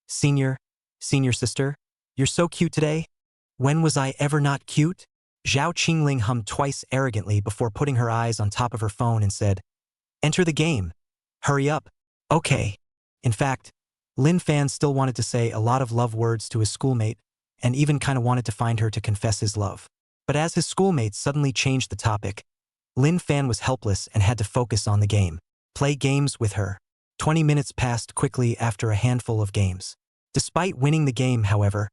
Senior sister, you're so cute today. When was I ever not cute?" Zhao Qingling hummed twice arrogantly before putting her eyes on top of her phone and said, "Enter the game. Hurry up." "Okay." In fact, Lin Fan still wanted to say a lot of love words to his schoolmate and even kind of wanted to find her to confess his love. But as his schoolmate suddenly changed the topic, Lin Fan was helpless and had to focus on the game. Play games with her. 20 minutes passed quickly after a handful of games. Despite winning the game, however,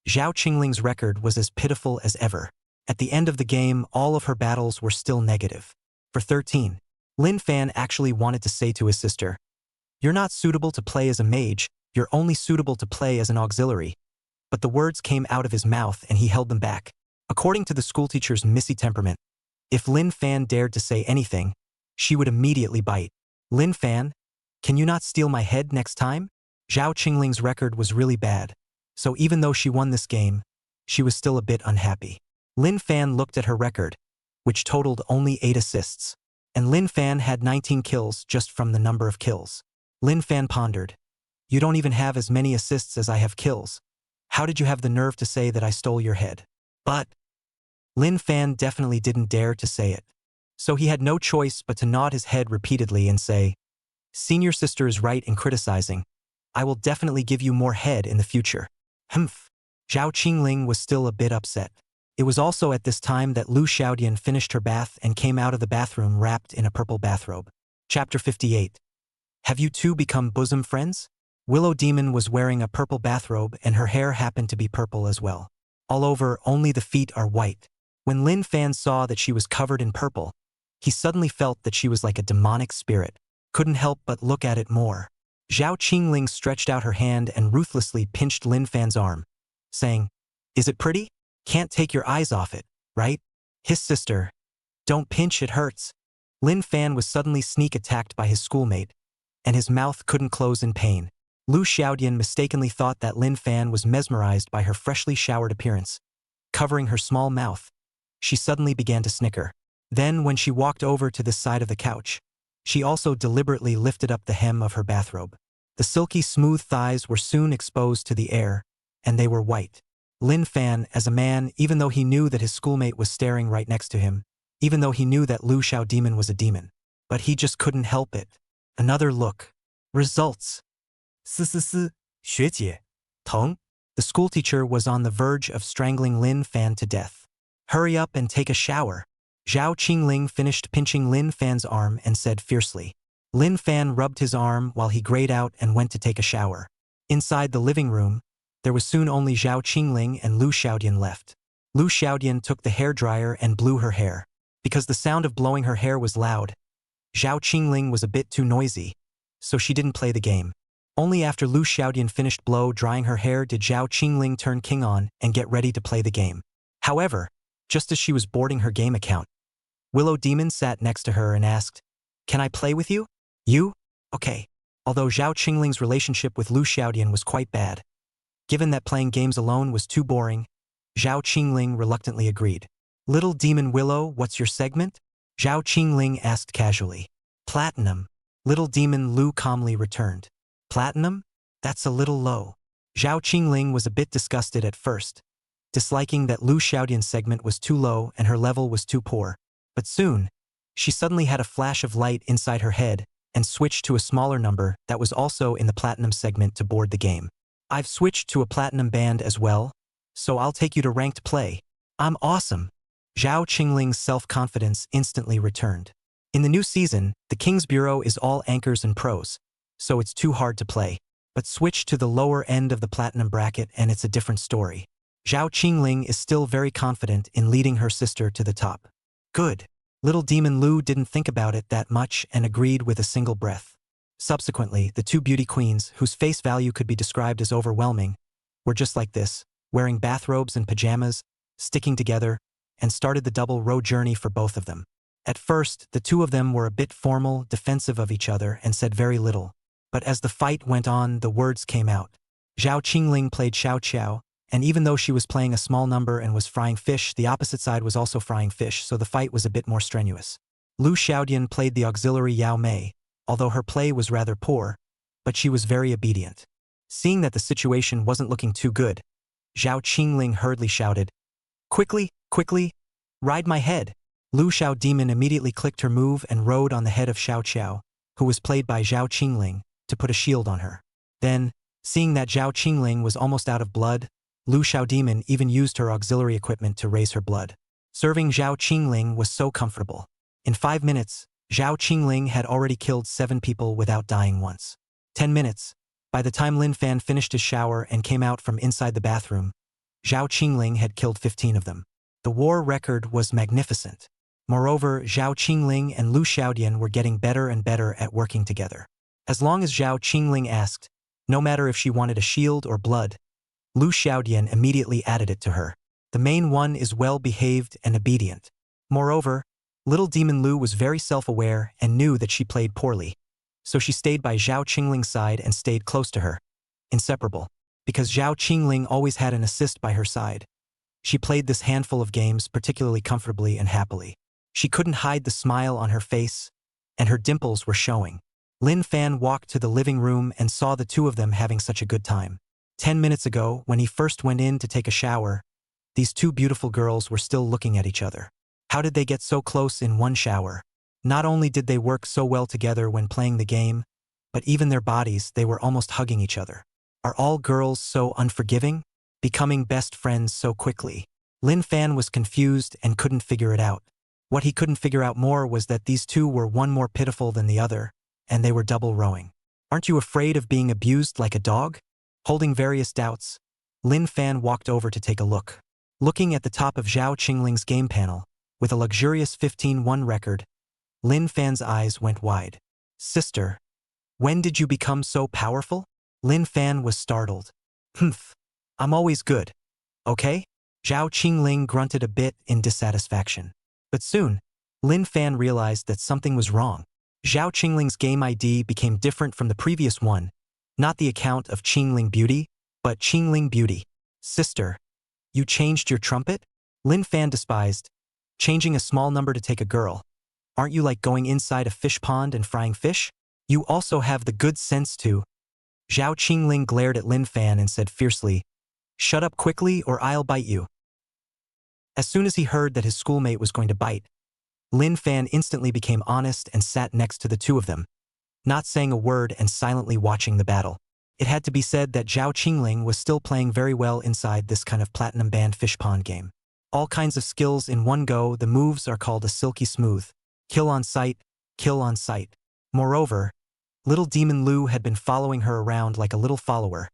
Zhao Qingling's record was as pitiful as ever. At the end of the game, all of her battles were still negative. For 13, Lin Fan actually wanted to say to his sister, "You're not suitable to play as a mage, you're only suitable to play as an auxiliary." But the words came out of his mouth and he held them back. According to the schoolteacher's missy temperament, if Lin Fan dared to say anything, she would immediately bite. "Lin Fan, can you not steal my head next time?" Zhao Qingling's record was really bad, so even though she won this game, she was still a bit unhappy. Lin Fan looked at her record, which totaled only 8 assists, and Lin Fan had 19 kills just from the number of kills. Lin Fan pondered, "You don't even have as many assists as I have kills. How did you have the nerve to say that I stole your head?" But Lin Fan definitely didn't dare to say it, so he had no choice but to nod his head repeatedly and say, "Senior sister is right in criticizing. I will definitely give you more head in the future." Humph. Zhao Qingling was still a bit upset. It was also at this time that Lu Xiaodian finished her bath and came out of the bathroom wrapped in a purple bathrobe. Chapter 58. Have you two become bosom friends? Willow Demon was wearing a purple bathrobe and her hair happened to be purple as well. All over, only the feet are white. When Lin Fan saw that she was covered in purple, he suddenly felt that she was like a demonic spirit. Couldn't help but look at it more. Zhao Qingling stretched out her hand and ruthlessly pinched Lin Fan's arm, saying, "Is it pretty? Can't take your eyes off it, right?" His sister, "Don't pinch, it hurts." Lin Fan was suddenly sneak attacked by his schoolmate, and his mouth couldn't close in pain. Lu Xiaodian mistakenly thought that Lin Fan was mesmerized by her freshly showered appearance. Covering her small mouth, she suddenly began to snicker. Then, when she walked over to this side of the couch, she also deliberately lifted up the hem of her bathrobe. The silky smooth thighs were soon exposed to the air, and they were white. Lin Fan, as a man, even though he knew that his schoolmate was staring right next to him, even though he knew that Lu Xiao Demon was a demon, but he just couldn't help it. Another look. Results. 学姐，疼. The schoolteacher was on the verge of strangling Lin Fan to death. "Hurry up and take a shower." Zhao Qingling finished pinching Lin Fan's arm and said fiercely. Lin Fan rubbed his arm while he grayed out and went to take a shower. Inside the living room, there was soon only Zhao Qingling and Lu Xiaodian left. Lu Xiaodian took the hairdryer and blew her hair. Because the sound of blowing her hair was loud, Zhao Qingling was a bit too noisy, so she didn't play the game. Only after Lu Xiaodian finished blow-drying her hair did Zhao Qingling turn king on and get ready to play the game. However, just as she was boarding her game account, Willow Demon sat next to her and asked, "Can I play with you?" "You? Okay." Although Zhao Qingling's relationship with Lu Xiaodian was quite bad, given that playing games alone was too boring, Zhao Qingling reluctantly agreed. "Little Demon Willow, what's your segment?" Zhao Qingling asked casually. "Platinum." Little Demon Lu calmly returned. "Platinum? That's a little low." Zhao Qingling was a bit disgusted at first, disliking that Lu Xiaodian's segment was too low and her level was too poor. But soon, she suddenly had a flash of light inside her head and switched to a smaller number that was also in the platinum segment to board the game. I've switched to a platinum band as well, so I'll take you to ranked play. I'm awesome. Zhao Qingling's self-confidence instantly returned. In the new season, the King's Bureau is all anchors and pros, so it's too hard to play. But switch to the lower end of the platinum bracket and it's a different story. Zhao Qingling is still very confident in leading her sister to the top. Good. Little Demon Lu didn't think about it that much and agreed with a single breath. Subsequently, the two beauty queens, whose face value could be described as overwhelming, were just like this, wearing bathrobes and pajamas, sticking together, and started the double row journey for both of them. At first, the two of them were a bit formal, defensive of each other, and said very little. But as the fight went on, the words came out. Zhao Qingling played Xiao Qiao, and even though she was playing a small number and was frying fish, the opposite side was also frying fish, so the fight was a bit more strenuous. Lu Xiaodian played the auxiliary Yao Mei, although her play was rather poor, but she was very obedient. Seeing that the situation wasn't looking too good, Zhao Qingling hurriedly shouted, "Quickly, quickly, ride my head." Lu Xiao Demon immediately clicked her move and rode on the head of Xiao Qiao, who was played by Zhao Qingling, to put a shield on her. Then, seeing that Zhao Qingling was almost out of blood, Lu Xiao Demon even used her auxiliary equipment to raise her blood. Serving Zhao Qingling was so comfortable. In 5 minutes, Zhao Qingling had already killed 7 people without dying once. 10 minutes. By the time Lin Fan finished his shower and came out from inside the bathroom, Zhao Qingling had killed 15 of them. The war record was magnificent. Moreover, Zhao Qingling and Lu Xiaodian were getting better and better at working together. As long as Zhao Qingling asked, no matter if she wanted a shield or blood, Lu Xiaodian immediately added it to her. The main one is well-behaved and obedient. Moreover, little Demon Lu was very self-aware and knew that she played poorly. So she stayed by Zhao Qingling's side and stayed close to her. Inseparable. Because Zhao Qingling always had an assist by her side. She played this handful of games particularly comfortably and happily. She couldn't hide the smile on her face, and her dimples were showing. Lin Fan walked to the living room and saw the two of them having such a good time. 10 minutes ago, when he first went in to take a shower, these two beautiful girls were still looking at each other. How did they get so close in one shower? Not only did they work so well together when playing the game, but even their bodies, they were almost hugging each other. Are all girls so unforgiving? Becoming best friends so quickly? Lin Fan was confused and couldn't figure it out. What he couldn't figure out more was that these two were one more pitiful than the other, and they were double rowing. Aren't you afraid of being abused like a dog? Holding various doubts, Lin Fan walked over to take a look. Looking at the top of Zhao Qingling's game panel, with a luxurious 15-1 record, Lin Fan's eyes went wide. Sister, when did you become so powerful? Lin Fan was startled. Humph, I'm always good. Okay? Zhao Qingling grunted a bit in dissatisfaction. But soon, Lin Fan realized that something was wrong. Zhao Qingling's game ID became different from the previous one, not the account of Qingling Beauty, but Qingling Beauty. Sister, you changed your trumpet? Lin Fan despised. Changing a small number to take a girl. Aren't you like going inside a fish pond and frying fish? You also have the good sense to. Zhao Qingling glared at Lin Fan and said fiercely, "Shut up quickly or I'll bite you." As soon as he heard that his schoolmate was going to bite, Lin Fan instantly became honest and sat next to the two of them, not saying a word and silently watching the battle. It had to be said that Zhao Qingling was still playing very well inside this kind of platinum band fish pond game. All kinds of skills in one go, the moves are called a silky smooth. Kill on sight, kill on sight. Moreover, little Demon Lu had been following her around like a little follower,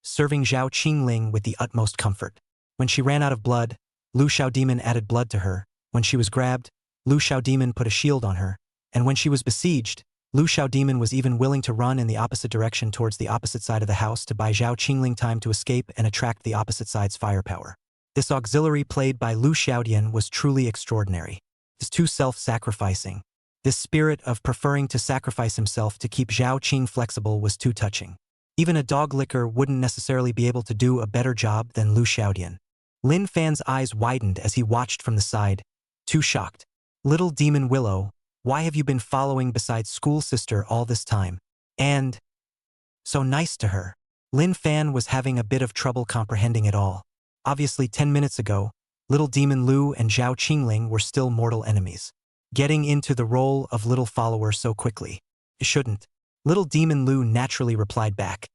serving Zhao Qingling with the utmost comfort. When she ran out of blood, Lu Xiao Demon added blood to her. When she was grabbed, Lu Xiao Demon put a shield on her. And when she was besieged, Lu Xiao Demon was even willing to run in the opposite direction towards the opposite side of the house to buy Zhao Qingling time to escape and attract the opposite side's firepower. This auxiliary played by Lu Xiaodian was truly extraordinary. This too self-sacrificing. This spirit of preferring to sacrifice himself to keep Zhao Qing flexible was too touching. Even a dog licker wouldn't necessarily be able to do a better job than Lu Xiaodian. Lin Fan's eyes widened as he watched from the side, too shocked. Little Demon Willow, why have you been following beside school sister all this time? And so nice to her. Lin Fan was having a bit of trouble comprehending it all. Obviously 10 minutes ago, Little Demon Lu and Zhao Qingling were still mortal enemies. Getting into the role of little follower so quickly. You shouldn't. Little Demon Lu naturally replied back.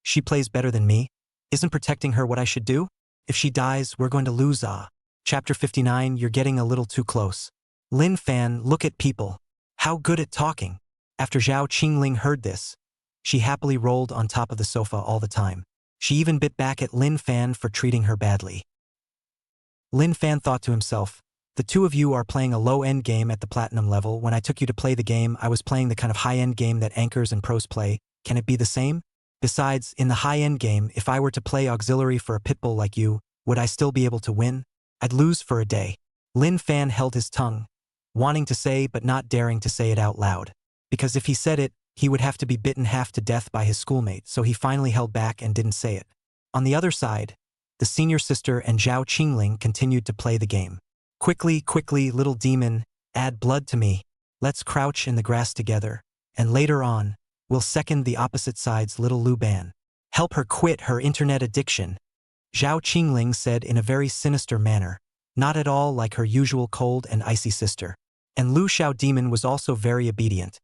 She plays better than me? Isn't protecting her what I should do? If she dies, we're going to lose Chapter 59, you're getting a little too close. Lin Fan, look at people. How good at talking. After Zhao Qingling heard this, she happily rolled on top of the sofa all the time. She even bit back at Lin Fan for treating her badly. Lin Fan thought to himself, the two of you are playing a low-end game at the platinum level. When I took you to play the game, I was playing the kind of high-end game that anchors and pros play. Can it be the same? Besides, in the high-end game, if I were to play auxiliary for a pitbull like you, would I still be able to win? I'd lose for a day. Lin Fan held his tongue, wanting to say but not daring to say it out loud. Because if he said it, he would have to be bitten half to death by his schoolmate, so he finally held back and didn't say it. On the other side, the senior sister and Zhao Qingling continued to play the game. Quickly, quickly, little demon, add blood to me. Let's crouch in the grass together. And later on, we'll second the opposite side's little Lu Ban. Help her quit her internet addiction. Zhao Qingling said in a very sinister manner, not at all like her usual cold and icy sister. And Lu Xiao Demon was also very obedient,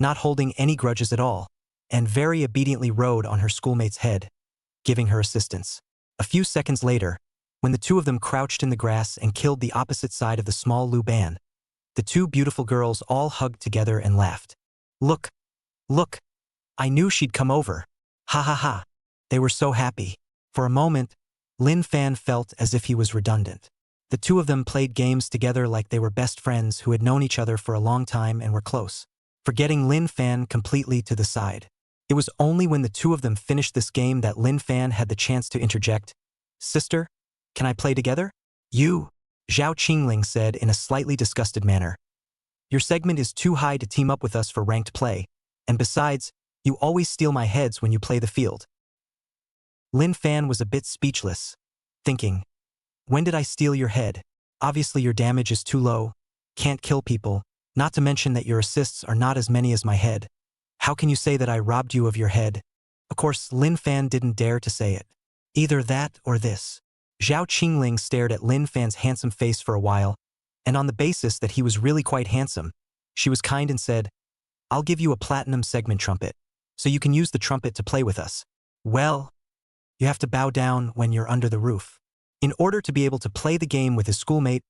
not holding any grudges at all, and very obediently rode on her schoolmate's head, giving her assistance. A few seconds later, when the two of them crouched in the grass and killed the opposite side of the small Lu Ban, the two beautiful girls all hugged together and laughed. Look, look, I knew she'd come over. Ha ha ha. They were so happy. For a moment, Lin Fan felt as if he was redundant. The two of them played games together like they were best friends who had known each other for a long time and were close, forgetting Lin Fan completely to the side. It was only when the two of them finished this game that Lin Fan had the chance to interject. Sister, can I play together? You, Zhao Qingling said in a slightly disgusted manner. Your segment is too high to team up with us for ranked play, and besides, you always steal my heads when you play the field. Lin Fan was a bit speechless, thinking, when did I steal your head? Obviously your damage is too low, can't kill people, not to mention that your assists are not as many as my head. How can you say that I robbed you of your head? Of course, Lin Fan didn't dare to say it. Either that or this. Zhao Qingling stared at Lin Fan's handsome face for a while, and on the basis that he was really quite handsome, she was kind and said, I'll give you a platinum segment trumpet, so you can use the trumpet to play with us. Well, you have to bow down when you're under the roof. In order to be able to play the game with his schoolmate,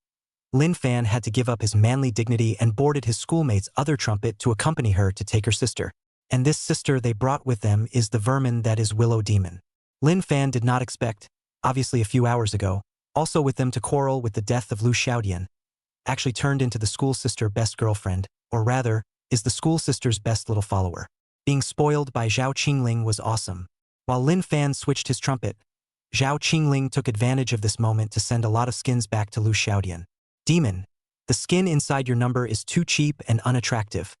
Lin Fan had to give up his manly dignity and boarded his schoolmate's other trumpet to accompany her to take her sister. And this sister they brought with them is the vermin that is Willow Demon. Lin Fan did not expect, obviously a few hours ago, also with them to quarrel with the death of Lu Xiaodian, actually turned into the school sister best girlfriend, or rather, is the school sister's best little follower. Being spoiled by Zhao Qingling was awesome. While Lin Fan switched his trumpet, Zhao Qingling took advantage of this moment to send a lot of skins back to Lu Xiaodian. Demon, the skin inside your number is too cheap and unattractive.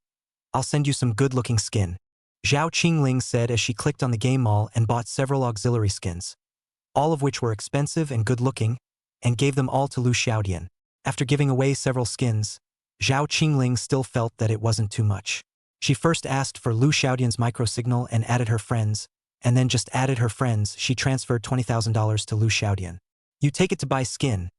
I'll send you some good-looking skin. Zhao Qingling said as she clicked on the game mall and bought several auxiliary skins, all of which were expensive and good-looking, and gave them all to Lu Xiaodian. After giving away several skins, Zhao Qingling still felt that it wasn't too much. She first asked for Lu Xiaodian's microsignal and added her friends, and then just added her friends. She transferred $20,000 to Lu Xiaodian. You take it to buy skin.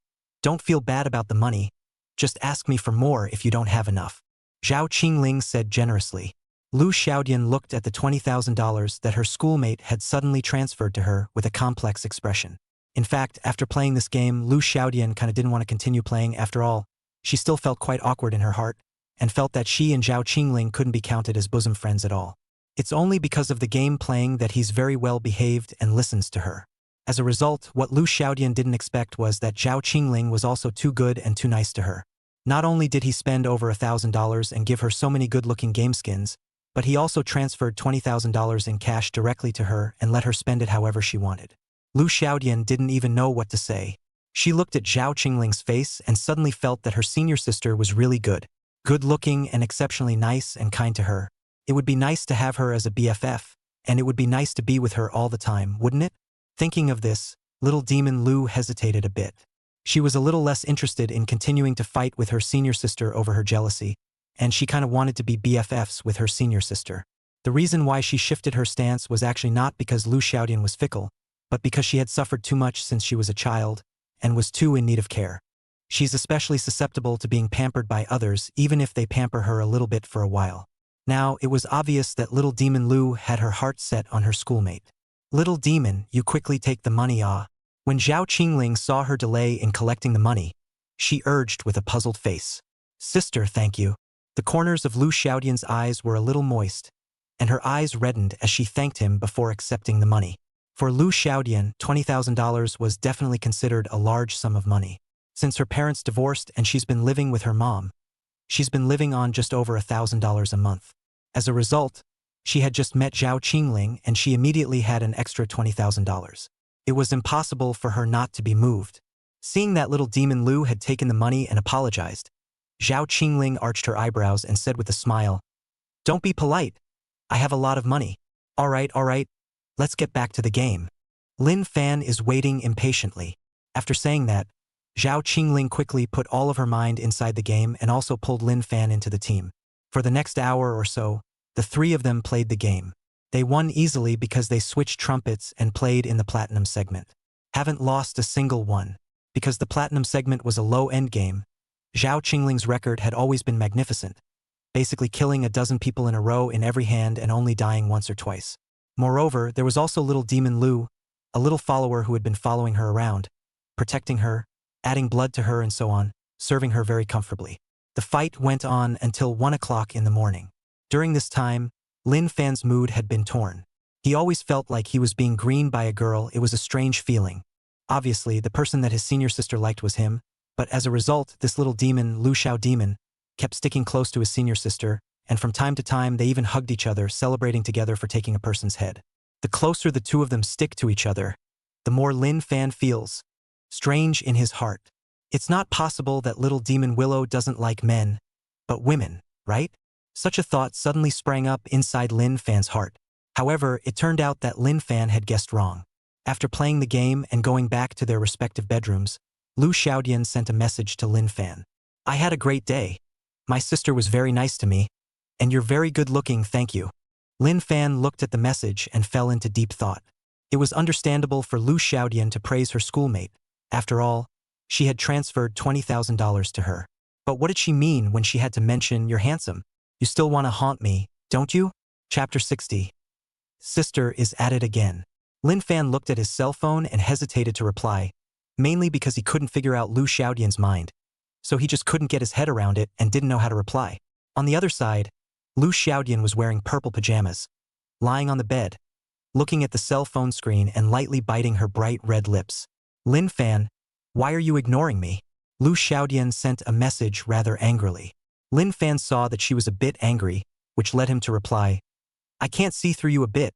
Don't feel bad about the money. Just ask me for more if you don't have enough. Zhao Qingling said generously. Lu Xiaodian looked at the $20,000 that her schoolmate had suddenly transferred to her with a complex expression. In fact, after playing this game, Lu Xiaodian kind of didn't want to continue playing after all. She still felt quite awkward in her heart, and felt that she and Zhao Qingling couldn't be counted as bosom friends at all. It's only because of the game playing that he's very well behaved and listens to her. As a result, what Lu Xiaodian didn't expect was that Zhao Qingling was also too good and too nice to her. Not only did he spend over $1,000 and give her so many good-looking game skins, but he also transferred $20,000 in cash directly to her and let her spend it however she wanted. Lu Xiaodian didn't even know what to say. She looked at Zhao Qingling's face and suddenly felt that her senior sister was really good-looking and exceptionally nice and kind to her. It would be nice to have her as a BFF, and it would be nice to be with her all the time, wouldn't it? Thinking of this, little demon Lu hesitated a bit. She was a little less interested in continuing to fight with her senior sister over her jealousy, and she kind of wanted to be BFFs with her senior sister. The reason why she shifted her stance was actually not because Lu Xiaodian was fickle, but because she had suffered too much since she was a child and was too in need of care. She's especially susceptible to being pampered by others even if they pamper her a little bit for a while. Now, it was obvious that little demon Lu had her heart set on her schoolmate. Little demon, you quickly take the money ah. When Zhao Qingling saw her delay in collecting the money, she urged with a puzzled face. Sister, thank you. The corners of Lu Xiaodian's eyes were a little moist, and her eyes reddened as she thanked him before accepting the money. For Lu Xiaodian, $20,000 was definitely considered a large sum of money. Since her parents divorced and she's been living with her mom, she's been living on just over $1,000 a month. As a result, she had just met Zhao Qingling and she immediately had an extra $20,000. It was impossible for her not to be moved. Seeing that little demon Lu had taken the money and apologized, Zhao Qingling arched her eyebrows and said with a smile, "Don't be polite. I have a lot of money. All right, let's get back to the game." Lin Fan is waiting impatiently. After saying that, Zhao Qingling quickly put all of her mind inside the game and also pulled Lin Fan into the team. For the next hour or so, the three of them played the game. They won easily because they switched trumpets and played in the platinum segment. Haven't lost a single one. Because the platinum segment was a low-end game, Zhao Qingling's record had always been magnificent, basically killing a dozen people in a row in every hand and only dying once or twice. Moreover, there was also little demon Lu, a little follower who had been following her around, protecting her, adding blood to her and so on, serving her very comfortably. The fight went on until 1 o'clock in the morning. During this time, Lin Fan's mood had been torn. He always felt like he was being greened by a girl. It was a strange feeling. Obviously, the person that his senior sister liked was him, but as a result, this little demon, Lu Xiao demon, kept sticking close to his senior sister, and from time to time they even hugged each other, celebrating together for taking a person's head. The closer the two of them stick to each other, the more Lin Fan feels strange in his heart. It's not possible that little demon Willow doesn't like men, but women, right? Such a thought suddenly sprang up inside Lin Fan's heart. However, it turned out that Lin Fan had guessed wrong. After playing the game and going back to their respective bedrooms, Lu Xiaodian sent a message to Lin Fan. "I had a great day. My sister was very nice to me, and you're very good looking, thank you." Lin Fan looked at the message and fell into deep thought. It was understandable for Lu Xiaodian to praise her schoolmate. After all, she had transferred $20,000 to her. But what did she mean when she had to mention, "You're handsome. You still want to haunt me, don't you?" Chapter 60. Sister is at it again. Lin Fan looked at his cell phone and hesitated to reply, mainly because he couldn't figure out Lu Xiaodian's mind. So he just couldn't get his head around it and didn't know how to reply. On the other side, Lu Xiaodian was wearing purple pajamas, lying on the bed, looking at the cell phone screen and lightly biting her bright red lips. "Lin Fan, why are you ignoring me?" Lu Xiaodian sent a message rather angrily. Lin Fan saw that she was a bit angry, which led him to reply, "I can't see through you a bit.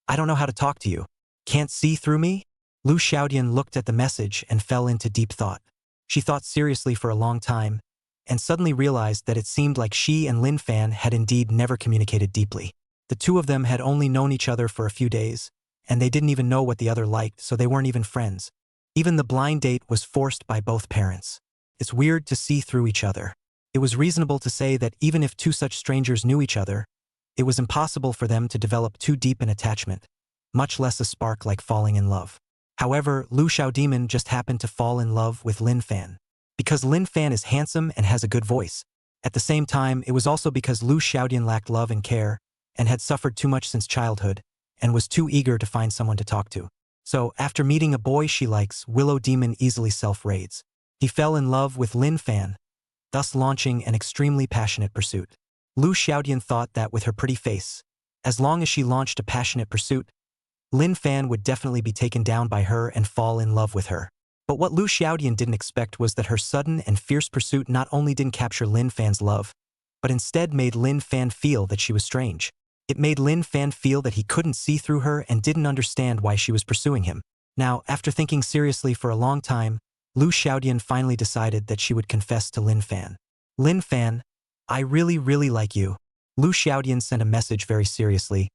I don't know how to talk to you." "Can't see through me?" Lu Xiaodian looked at the message and fell into deep thought. She thought seriously for a long time, and suddenly realized that it seemed like she and Lin Fan had indeed never communicated deeply. The two of them had only known each other for a few days, and they didn't even know what the other liked, so they weren't even friends. Even the blind date was forced by both parents. It's weird to see through each other. It was reasonable to say that even if two such strangers knew each other, it was impossible for them to develop too deep an attachment, much less a spark like falling in love. However, Lu Xiao Demon just happened to fall in love with Lin Fan. Because Lin Fan is handsome and has a good voice. At the same time, it was also because Lu Xiaodian lacked love and care, and had suffered too much since childhood, and was too eager to find someone to talk to. So, after meeting a boy she likes, Willow Demon easily self-raids. He fell in love with Lin Fan, thus launching an extremely passionate pursuit. Lu Xiaodian thought that with her pretty face, as long as she launched a passionate pursuit, Lin Fan would definitely be taken down by her and fall in love with her. But what Lu Xiaodian didn't expect was that her sudden and fierce pursuit not only didn't capture Lin Fan's love, but instead made Lin Fan feel that she was strange. It made Lin Fan feel that he couldn't see through her and didn't understand why she was pursuing him. Now, after thinking seriously for a long time, Lu Xiaodian finally decided that she would confess to Lin Fan. "Lin Fan, I really like you." Lu Xiaodian sent a message very seriously.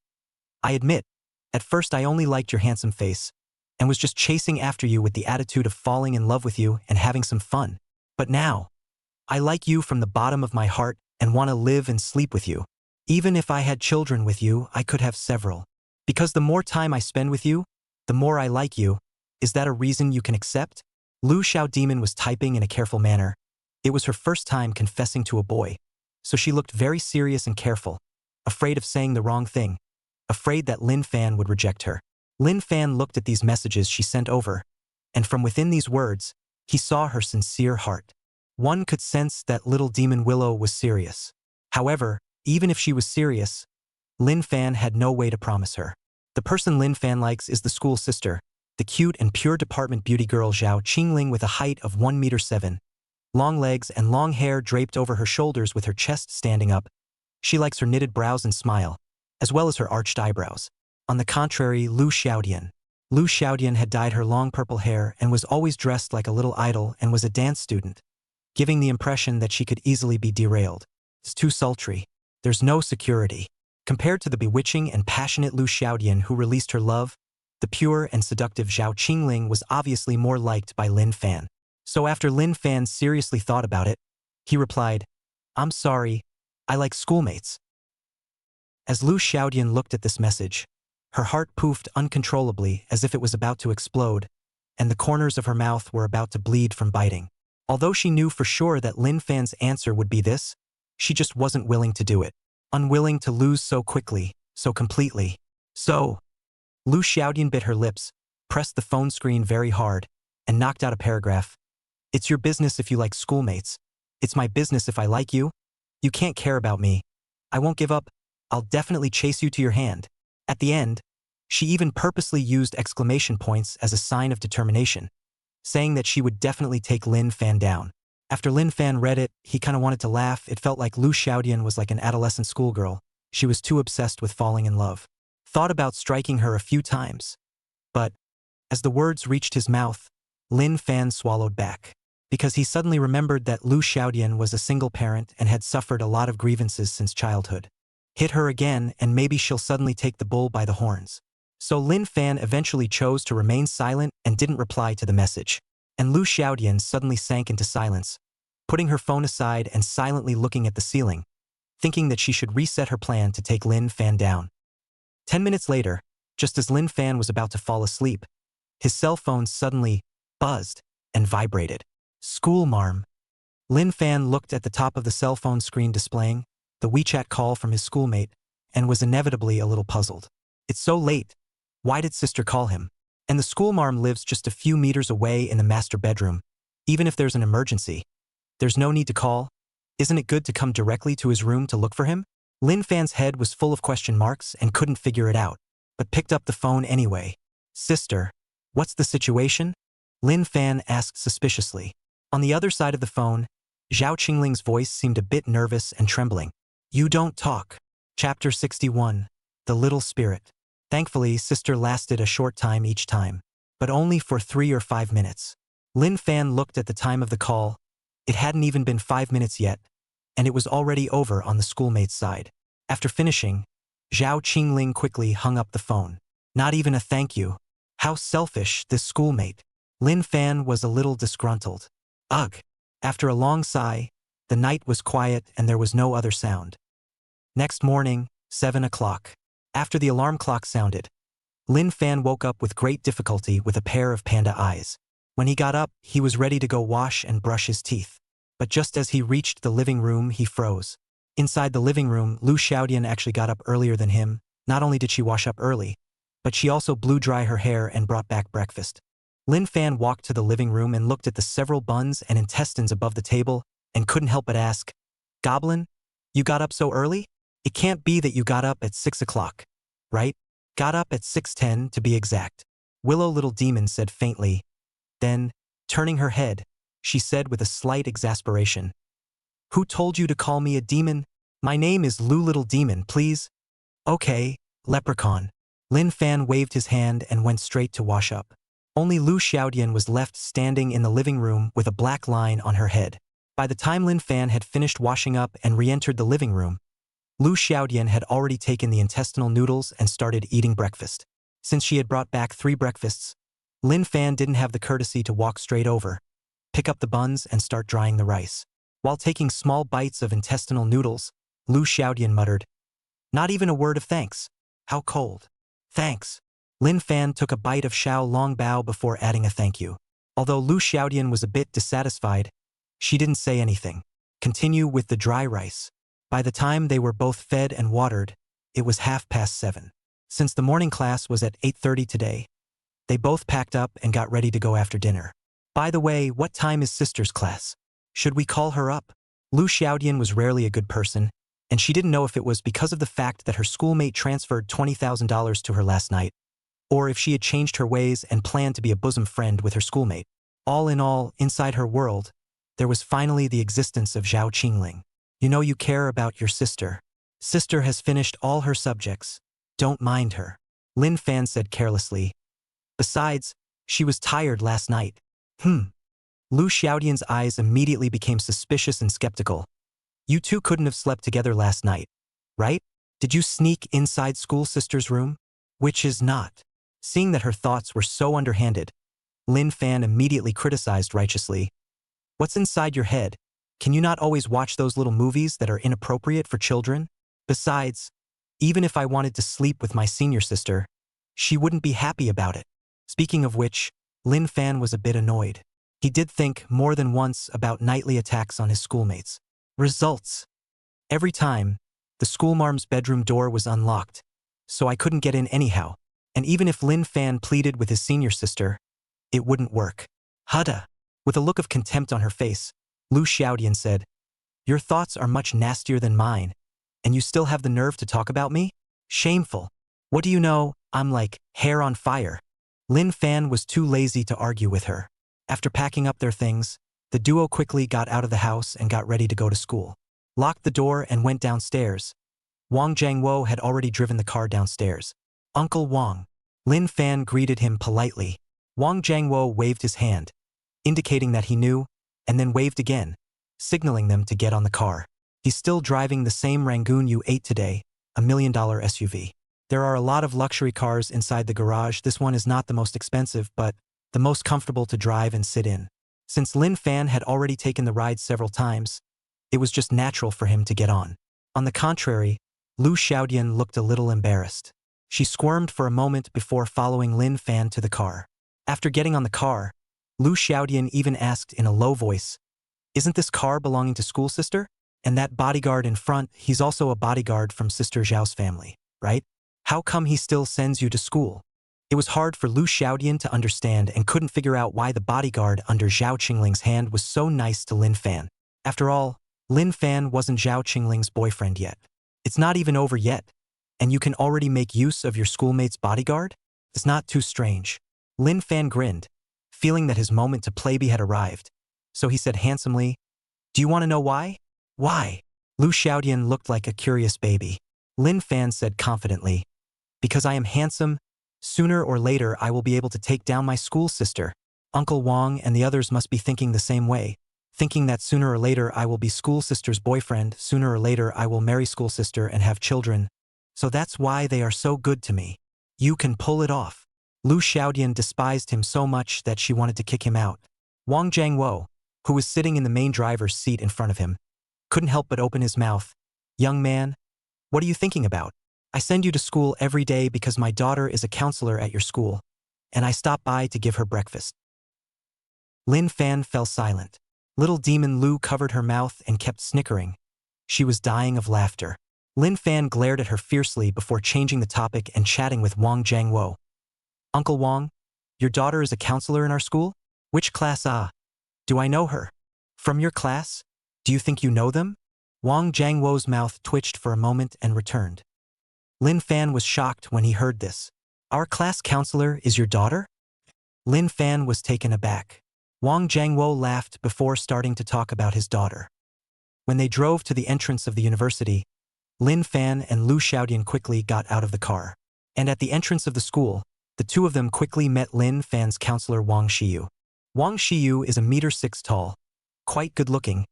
"I admit, at first I only liked your handsome face, and was just chasing after you with the attitude of falling in love with you and having some fun. But now, I like you from the bottom of my heart and want to live and sleep with you. Even if I had children with you, I could have several. Because the more time I spend with you, the more I like you. Is that a reason you can accept? Lu Xiao Demon was typing in a careful manner. It was her first time confessing to a boy, so she looked very serious and careful, afraid of saying the wrong thing, afraid that Lin Fan would reject her. Lin Fan looked at these messages she sent over, and from within these words, he saw her sincere heart. One could sense that little demon Willow was serious. However, even if she was serious, Lin Fan had no way to promise her. The person Lin Fan likes is the school sister, the cute and pure department beauty girl Zhao Qingling with a height of 1.7 meters, long legs and long hair draped over her shoulders with her chest standing up. She likes her knitted brows and smile, as well as her arched eyebrows. On the contrary, Lu Xiaodian. Lu Xiaodian had dyed her long purple hair and was always dressed like a little idol and was a dance student, giving the impression that she could easily be derailed. It's too sultry. There's no security. Compared to the bewitching and passionate Lu Xiaodian who released her love, the pure and seductive Zhao Qingling was obviously more liked by Lin Fan. So after Lin Fan seriously thought about it, he replied, "I'm sorry, I like schoolmates." As Lu Xiaodian looked at this message, her heart poofed uncontrollably as if it was about to explode, and the corners of her mouth were about to bleed from biting. Although she knew for sure that Lin Fan's answer would be this, she just wasn't willing to do it. Unwilling to lose so quickly, so completely. So, Lu Xiaodian bit her lips, pressed the phone screen very hard, and knocked out a paragraph. "It's your business if you like schoolmates. It's my business if I like you. You can't care about me. I won't give up. I'll definitely chase you to your hand." At the end, she even purposely used exclamation points as a sign of determination, saying that she would definitely take Lin Fan down. After Lin Fan read it, he kinda wanted to laugh. It felt like Lu Xiaodian was like an adolescent schoolgirl. She was too obsessed with falling in love. Thought about striking her a few times. But, as the words reached his mouth, Lin Fan swallowed back. Because he suddenly remembered that Lu Xiaodian was a single parent and had suffered a lot of grievances since childhood. Hit her again and maybe she'll suddenly take the bull by the horns. So Lin Fan eventually chose to remain silent and didn't reply to the message. And Lu Xiaodian suddenly sank into silence, putting her phone aside and silently looking at the ceiling, thinking that she should reset her plan to take Lin Fan down. 10 minutes later, just as Lin Fan was about to fall asleep, his cell phone suddenly buzzed and vibrated. "School marm." Lin Fan looked at the top of the cell phone screen displaying the WeChat call from his schoolmate and was inevitably a little puzzled. It's so late. Why did sister call him? And the schoolmarm lives just a few meters away in the master bedroom. Even if there's an emergency, there's no need to call. Isn't it good to come directly to his room to look for him? Lin Fan's head was full of question marks and couldn't figure it out, but picked up the phone anyway. "Sister, what's the situation?" Lin Fan asked suspiciously. On the other side of the phone, Zhao Qingling's voice seemed a bit nervous and trembling. "You don't talk." Chapter 61. The Little Spirit. Thankfully, sister lasted a short time each time, but only for 3 or 5 minutes. Lin Fan looked at the time of the call. It hadn't even been 5 minutes yet, and it was already over on the schoolmate's side. After finishing, Zhao Qingling quickly hung up the phone. Not even a thank you. How selfish, this schoolmate. Lin Fan was a little disgruntled. Ugh. After a long sigh, the night was quiet and there was no other sound. Next morning, 7 o'clock. After the alarm clock sounded, Lin Fan woke up with great difficulty with a pair of panda eyes. When he got up, he was ready to go wash and brush his teeth. But just as he reached the living room, he froze. Inside the living room, Lu Xiaodian actually got up earlier than him. Not only did she wash up early, but she also blew dry her hair and brought back breakfast. Lin Fan walked to the living room and looked at the several buns and intestines above the table and couldn't help but ask, "Goblin, you got up so early? It can't be that you got up at 6 o'clock, right?" "Got up at 6:10 to be exact," Willow Little Demon said faintly. Then, turning her head, she said with a slight exasperation, "Who told you to call me a demon? My name is Lu Little Demon, please." "Okay, leprechaun." Lin Fan waved his hand and went straight to wash up. Only Lu Xiaodian was left standing in the living room with a black line on her head. By the time Lin Fan had finished washing up and re-entered the living room, Lu Xiaodian had already taken the intestinal noodles and started eating breakfast. Since she had brought back 3 breakfasts, Lin Fan didn't have the courtesy to walk straight over, pick up the buns and start drying the rice. While taking small bites of intestinal noodles, Lu Xiaodian muttered, Not even a word of thanks. How cold. Thanks. Lin Fan took a bite of Xiao Long Bao before adding a thank you. Although Lu Xiaodian was a bit dissatisfied, she didn't say anything. Continue with the dry rice. By the time they were both fed and watered, it was 7:30. Since the morning class was at 8:30 today, they both packed up and got ready to go after dinner. By the way, what time is sister's class? Should we call her up? Lu Xiaodian was rarely a good person, and she didn't know if it was because of the fact that her schoolmate transferred $20,000 to her last night, or if she had changed her ways and planned to be a bosom friend with her schoolmate. All in all, inside her world, there was finally the existence of Zhao Qingling. You know you care about your sister. Sister has finished all her subjects. Don't mind her. Lin Fan said carelessly. Besides, she was tired last night. Lu Xiaodian's eyes immediately became suspicious and skeptical. You two couldn't have slept together last night, right? Did you sneak inside school sister's room? Which is not. Seeing that her thoughts were so underhanded, Lin Fan immediately criticized righteously. What's inside your head? Can you not always watch those little movies that are inappropriate for children? Besides, even if I wanted to sleep with my senior sister, she wouldn't be happy about it. Speaking of which, Lin Fan was a bit annoyed. He did think more than once about nightly attacks on his schoolmates. Results. Every time, the schoolmarm's bedroom door was unlocked, so I couldn't get in anyhow, and even if Lin Fan pleaded with his senior sister, it wouldn't work. Hada. With a look of contempt on her face, Lu Xiaodian said, Your thoughts are much nastier than mine, and you still have the nerve to talk about me? Shameful. What do you know, I'm like hair on fire. Lin Fan was too lazy to argue with her. After packing up their things, the duo quickly got out of the house and got ready to go to school. Locked the door and went downstairs. Wang Jiangwo had already driven the car downstairs. Uncle Wang. Lin Fan greeted him politely. Wang Jiangwo waved his hand, indicating that he knew, and then waved again, signaling them to get on the car. He's still driving the same Rangoon you ate today, a $1 million SUV. There are a lot of luxury cars inside the garage. This one is not the most expensive, but the most comfortable to drive and sit in. Since Lin Fan had already taken the ride several times, it was just natural for him to get on. On the contrary, Lu Xiaodian looked a little embarrassed. She squirmed for a moment before following Lin Fan to the car. After getting on the car, Lu Xiaodian even asked in a low voice, Isn't this car belonging to school sister? And that bodyguard in front, he's also a bodyguard from Sister Zhao's family, right? How come he still sends you to school? It was hard for Lu Xiaodian to understand and couldn't figure out why the bodyguard under Zhao Qingling's hand was so nice to Lin Fan. After all, Lin Fan wasn't Zhao Qingling's boyfriend yet. It's not even over yet, and you can already make use of your schoolmate's bodyguard? It's not too strange. Lin Fan grinned, feeling that his moment to play had arrived. So he said handsomely, Do you want to know why? Why? Lu Xiaodian looked like a curious baby. Lin Fan said confidently, Because I am handsome, sooner or later I will be able to take down my school sister. Uncle Wang and the others must be thinking the same way, thinking that sooner or later I will be school sister's boyfriend, sooner or later I will marry school sister and have children. So that's why they are so good to me. You can pull it off. Lu Xiaodian despised him so much that she wanted to kick him out. Wang Jiangwo, who was sitting in the main driver's seat in front of him, couldn't help but open his mouth. Young man, what are you thinking about? I send you to school every day because my daughter is a counselor at your school, and I stop by to give her breakfast. Lin Fan fell silent. Little demon Lu covered her mouth and kept snickering. She was dying of laughter. Lin Fan glared at her fiercely before changing the topic and chatting with Wang Jiangwo. Uncle Wang, your daughter is a counselor in our school? Which class? Do I know her? From your class? Do you think you know them? Wang Jiangwo's mouth twitched for a moment and returned. Lin Fan was shocked when he heard this. Our class counselor is your daughter? Lin Fan was taken aback. Wang Jiangwo laughed before starting to talk about his daughter. When they drove to the entrance of the university, Lin Fan and Lu Xiaodian quickly got out of the car. And at the entrance of the school, the two of them quickly met Lin Fan's counselor Wang Xiyu. Wang Xiyu is 1.6 meters tall, quite good-looking,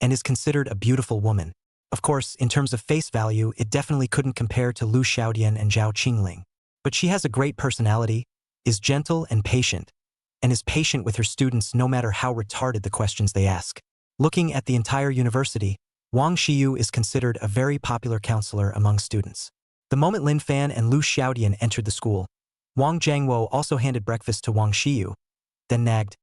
and is considered a beautiful woman. Of course, in terms of face value, it definitely couldn't compare to Lu Xiaodian and Zhao Qingling. But she has a great personality, is gentle and patient with her students no matter how retarded the questions they ask. Looking at the entire university, Wang Xiyu is considered a very popular counselor among students. The moment Lin Fan and Lu Xiaodian entered the school, Wang Jiangwo also handed breakfast to Wang Xiyu, then nagged,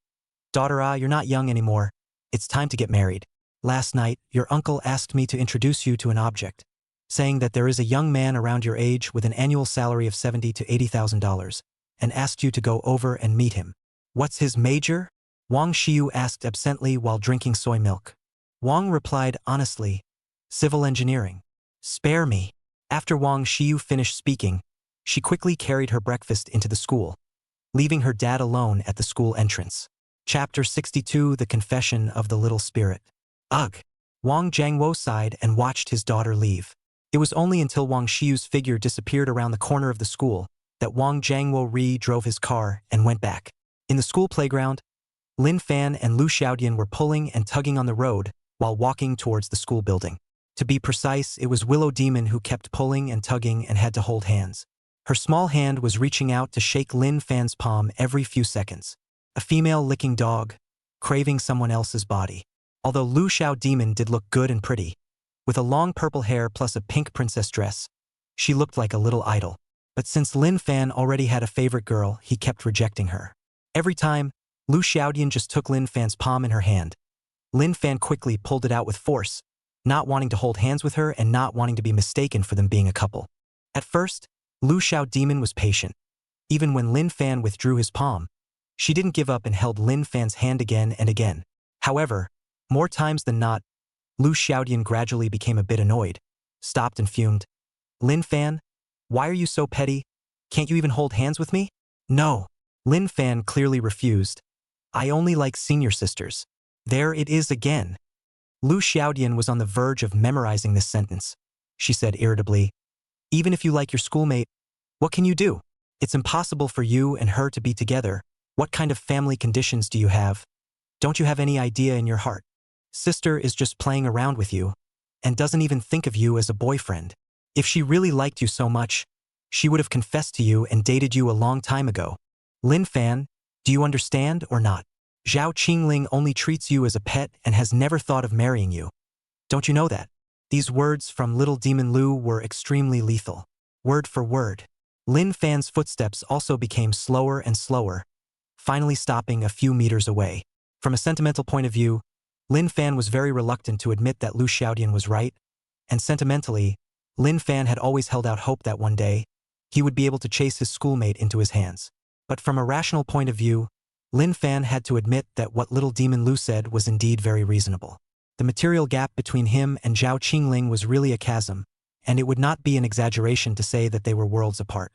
"Daughter, you're not young anymore. It's time to get married. Last night, your uncle asked me to introduce you to an object, saying that there is a young man around your age with an annual salary of $70,000 to $80,000, and asked you to go over and meet him." "What's his major?" Wang Xiyu asked absently while drinking soy milk. Wang replied honestly, "Civil engineering." "Spare me." After Wang Xiyu finished speaking, she quickly carried her breakfast into the school, leaving her dad alone at the school entrance. Chapter 62: The Confession of the Little Spirit. Ugh! Wang Jiangwo sighed and watched his daughter leave. It was only until Wang Xiyu's figure disappeared around the corner of the school that Wang Jiangwo drove his car and went back. In the school playground, Lin Fan and Lu Xiaodian were pulling and tugging on the road while walking towards the school building. To be precise, it was Willow Demon who kept pulling and tugging and had to hold hands. Her small hand was reaching out to shake Lin Fan's palm every few seconds. A female licking dog, craving someone else's body. Although Lu Xiao Demon did look good and pretty, with a long purple hair plus a pink princess dress, she looked like a little idol. But since Lin Fan already had a favorite girl, he kept rejecting her. Every time, Lu Xiaodian just took Lin Fan's palm in her hand. Lin Fan quickly pulled it out with force, not wanting to hold hands with her and not wanting to be mistaken for them being a couple. At first, Lu Xiao Demon was patient. Even when Lin Fan withdrew his palm, she didn't give up and held Lin Fan's hand again and again. However, more times than not, Lu Xiaodian gradually became a bit annoyed, stopped and fumed. "Lin Fan, why are you so petty? Can't you even hold hands with me?" "No." Lin Fan clearly refused. "I only like senior sisters." There it is again. Lu Xiaodian was on the verge of memorizing this sentence. She said irritably, "Even if you like your schoolmate, what can you do? It's impossible for you and her to be together. What kind of family conditions do you have? Don't you have any idea in your heart? Sister is just playing around with you and doesn't even think of you as a boyfriend. If she really liked you so much, she would have confessed to you and dated you a long time ago. Lin Fan, do you understand or not? Zhao Qingling only treats you as a pet and has never thought of marrying you. Don't you know that?" These words from Little Demon Lu were extremely lethal. Word for word. Lin Fan's footsteps also became slower and slower, finally stopping a few meters away. From a sentimental point of view, Lin Fan was very reluctant to admit that Lu Xiaodian was right, and sentimentally, Lin Fan had always held out hope that one day, he would be able to chase his schoolmate into his hands. But from a rational point of view, Lin Fan had to admit that what Little Demon Lu said was indeed very reasonable. The material gap between him and Zhao Qingling was really a chasm, and it would not be an exaggeration to say that they were worlds apart.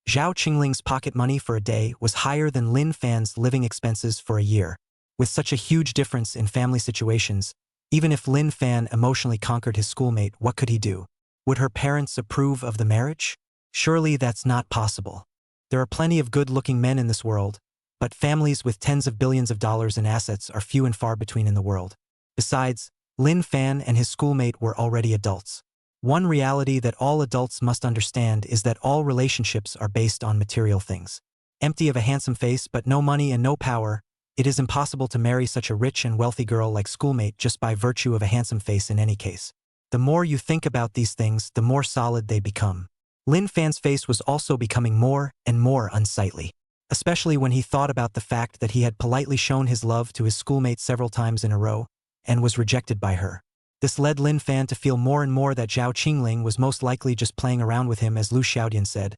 Zhao Qingling's pocket money for a day was higher than Lin Fan's living expenses for a year. With such a huge difference in family situations, even if Lin Fan emotionally conquered his schoolmate, what could he do? Would her parents approve of the marriage? Surely that's not possible. There are plenty of good-looking men in this world, but families with tens of billions of dollars in assets are few and far between in the world. Besides, Lin Fan and his schoolmate were already adults. One reality that all adults must understand is that all relationships are based on material things. Empty of a handsome face but no money and no power, it is impossible to marry such a rich and wealthy girl like schoolmate just by virtue of a handsome face in any case. The more you think about these things, the more solid they become. Lin Fan's face was also becoming more and more unsightly, especially when he thought about the fact that he had politely shown his love to his schoolmate several times in a row and was rejected by her. This led Lin Fan to feel more and more that Zhao Qingling was most likely just playing around with him, as Lu Xiaodian said,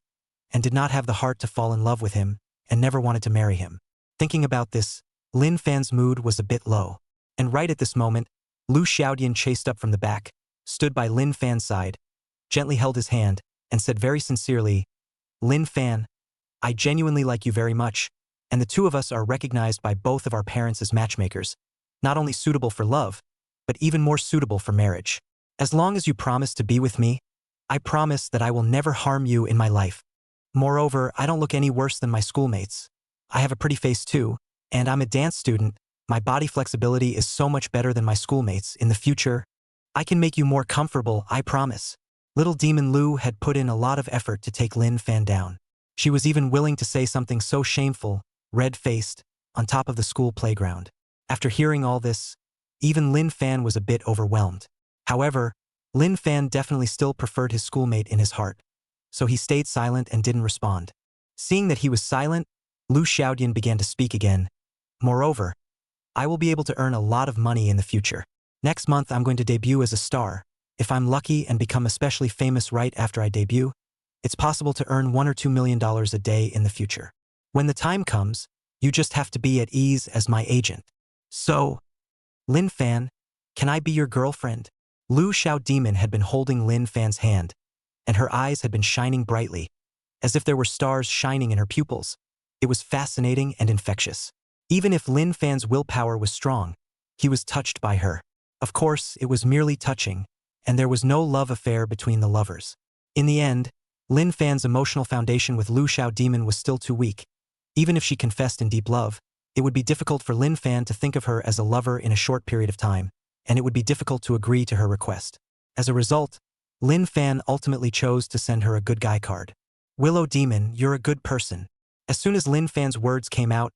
and did not have the heart to fall in love with him and never wanted to marry him. Thinking about this, Lin Fan's mood was a bit low. And right at this moment, Lu Xiaodian chased up from the back, stood by Lin Fan's side, gently held his hand, and said very sincerely, "Lin Fan, I genuinely like you very much, and the two of us are recognized by both of our parents as matchmakers, not only suitable for love, but even more suitable for marriage. As long as you promise to be with me, I promise that I will never harm you in my life. Moreover, I don't look any worse than my schoolmates. I have a pretty face too, and I'm a dance student. My body flexibility is so much better than my schoolmates. In the future, I can make you more comfortable, I promise." Little Demon Lu had put in a lot of effort to take Lin Fan down. She was even willing to say something so shameful, red-faced, on top of the school playground. After hearing all this, even Lin Fan was a bit overwhelmed. However, Lin Fan definitely still preferred his schoolmate in his heart, so he stayed silent and didn't respond. Seeing that he was silent, Lu Xiaodian began to speak again. Moreover, I will be able to earn a lot of money in the future. Next month I'm going to debut as a star. If I'm lucky and become especially famous right after I debut, it's possible to earn $1 or $2 million a day in the future. When the time comes, you just have to be at ease as my agent. So, Lin Fan, can I be your girlfriend? Lu Xiaodian had been holding Lin Fan's hand, and her eyes had been shining brightly, as if there were stars shining in her pupils. It was fascinating and infectious. Even if Lin Fan's willpower was strong, he was touched by her. Of course, it was merely touching, and there was no love affair between the lovers. In the end, Lin Fan's emotional foundation with Lu Xiaodian was still too weak. Even if she confessed in deep love, it would be difficult for Lin Fan to think of her as a lover in a short period of time, and it would be difficult to agree to her request. As a result, Lin Fan ultimately chose to send her a good guy card. Willow Demon, you're a good person. As soon as Lin Fan's words came out,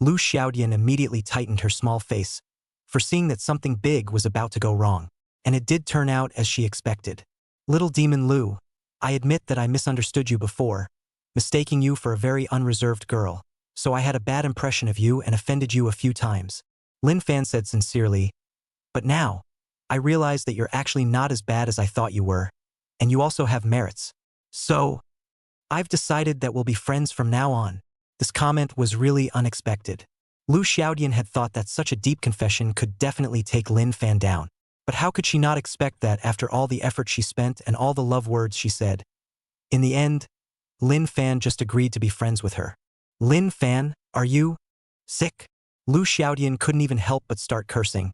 Lu Xiaodian immediately tightened her small face, foreseeing that something big was about to go wrong. And it did turn out as she expected. Little Demon Lu, I admit that I misunderstood you before, mistaking you for a very unreserved girl, so I had a bad impression of you and offended you a few times. Lin Fan said sincerely, but now, I realize that you're actually not as bad as I thought you were, and you also have merits. So, I've decided that we'll be friends from now on. This comment was really unexpected. Lu Xiaodian had thought that such a deep confession could definitely take Lin Fan down. But how could she not expect that after all the effort she spent and all the love words she said? In the end, Lin Fan just agreed to be friends with her. Lin Fan, are you sick? Lu Xiaodian couldn't even help but start cursing.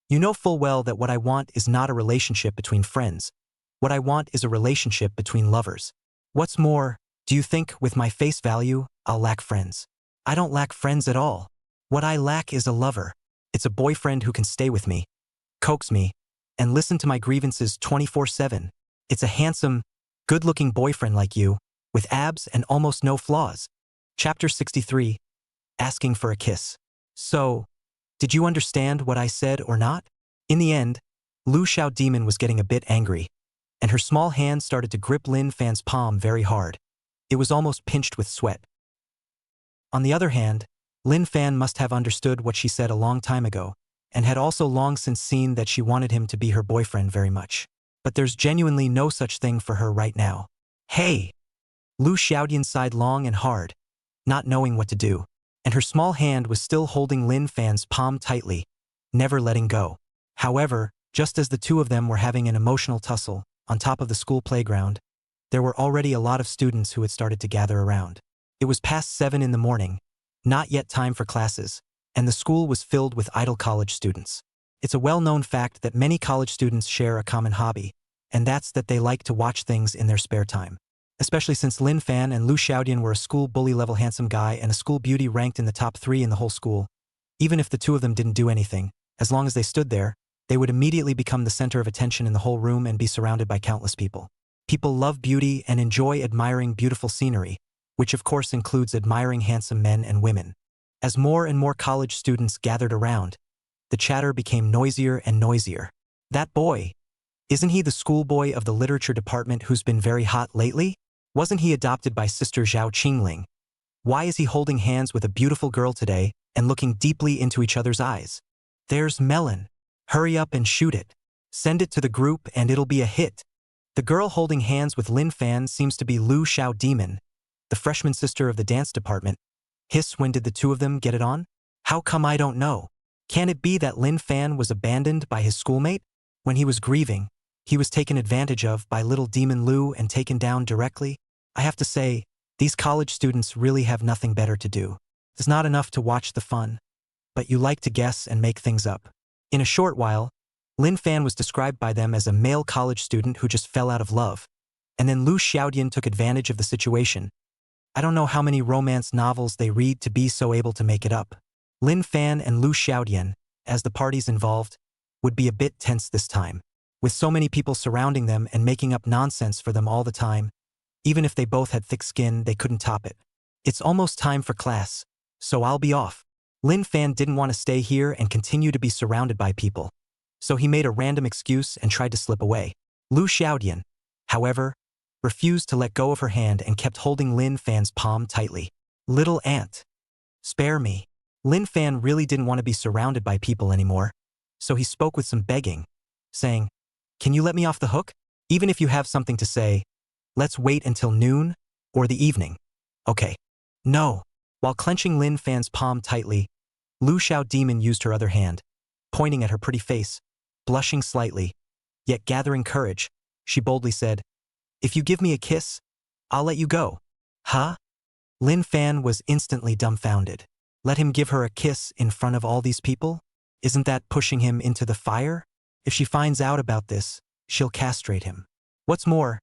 You know full well that what I want is not a relationship between friends. What I want is a relationship between lovers. What's more, do you think, with my face value, I'll lack friends? I don't lack friends at all. What I lack is a lover. It's a boyfriend who can stay with me, coax me, and listen to my grievances 24/7. It's a handsome, good-looking boyfriend like you, with abs and almost no flaws. Chapter 63, Asking for a Kiss. So, did you understand what I said or not? In the end, Lu Xiaodian was getting a bit angry, and her small hand started to grip Lin Fan's palm very hard. It was almost pinched with sweat. On the other hand, Lin Fan must have understood what she said a long time ago, and had also long since seen that she wanted him to be her boyfriend very much. But there's genuinely no such thing for her right now. Hey! Lu Xiaodian sighed long and hard, not knowing what to do, and her small hand was still holding Lin Fan's palm tightly, never letting go. However, just as the two of them were having an emotional tussle on top of the school playground, there were already a lot of students who had started to gather around. It was past 7 in the morning, not yet time for classes, and the school was filled with idle college students. It's a well-known fact that many college students share a common hobby, and that's that they like to watch things in their spare time. Especially since Lin Fan and Lu Xiaodian were a school bully-level handsome guy and a school beauty ranked in the top 3 in the whole school. Even if the two of them didn't do anything, as long as they stood there, they would immediately become the center of attention in the whole room and be surrounded by countless people. People love beauty and enjoy admiring beautiful scenery, which of course includes admiring handsome men and women. As more and more college students gathered around, the chatter became noisier and noisier. That boy, isn't he the schoolboy of the literature department who's been very hot lately? Wasn't he adopted by Sister Zhao Qingling? Why is he holding hands with a beautiful girl today and looking deeply into each other's eyes? There's Melon. Hurry up and shoot it. Send it to the group and it'll be a hit. The girl holding hands with Lin Fan seems to be Lu Xiaodian, the freshman sister of the dance department. Hiss, when did the two of them get it on? How come I don't know? Can it be that Lin Fan was abandoned by his schoolmate? When he was grieving, he was taken advantage of by little demon Lu and taken down directly? I have to say, these college students really have nothing better to do. It's not enough to watch the fun, but you like to guess and make things up. In a short while, Lin Fan was described by them as a male college student who just fell out of love, and then Lu Xiaodian took advantage of the situation. I don't know how many romance novels they read to be so able to make it up. Lin Fan and Lu Xiaodian, as the parties involved, would be a bit tense this time. With so many people surrounding them and making up nonsense for them all the time, even if they both had thick skin, they couldn't top it. It's almost time for class, so I'll be off. Lin Fan didn't want to stay here and continue to be surrounded by people. so he made a random excuse and tried to slip away. Lu Xiaodian, however, refused to let go of her hand and kept holding Lin Fan's palm tightly. Little aunt, spare me. Lin Fan really didn't want to be surrounded by people anymore, so he spoke with some begging, saying, "Can you let me off the hook? Even if you have something to say, let's wait until noon or the evening." Okay. No. While clenching Lin Fan's palm tightly, Lu Xiao Demon used her other hand, pointing at her pretty face, blushing slightly, yet gathering courage, she boldly said, "If you give me a kiss, I'll let you go." Huh? Lin Fan was instantly dumbfounded. Let him give her a kiss in front of all these people? Isn't that pushing him into the fire? If she finds out about this, she'll castrate him. What's more,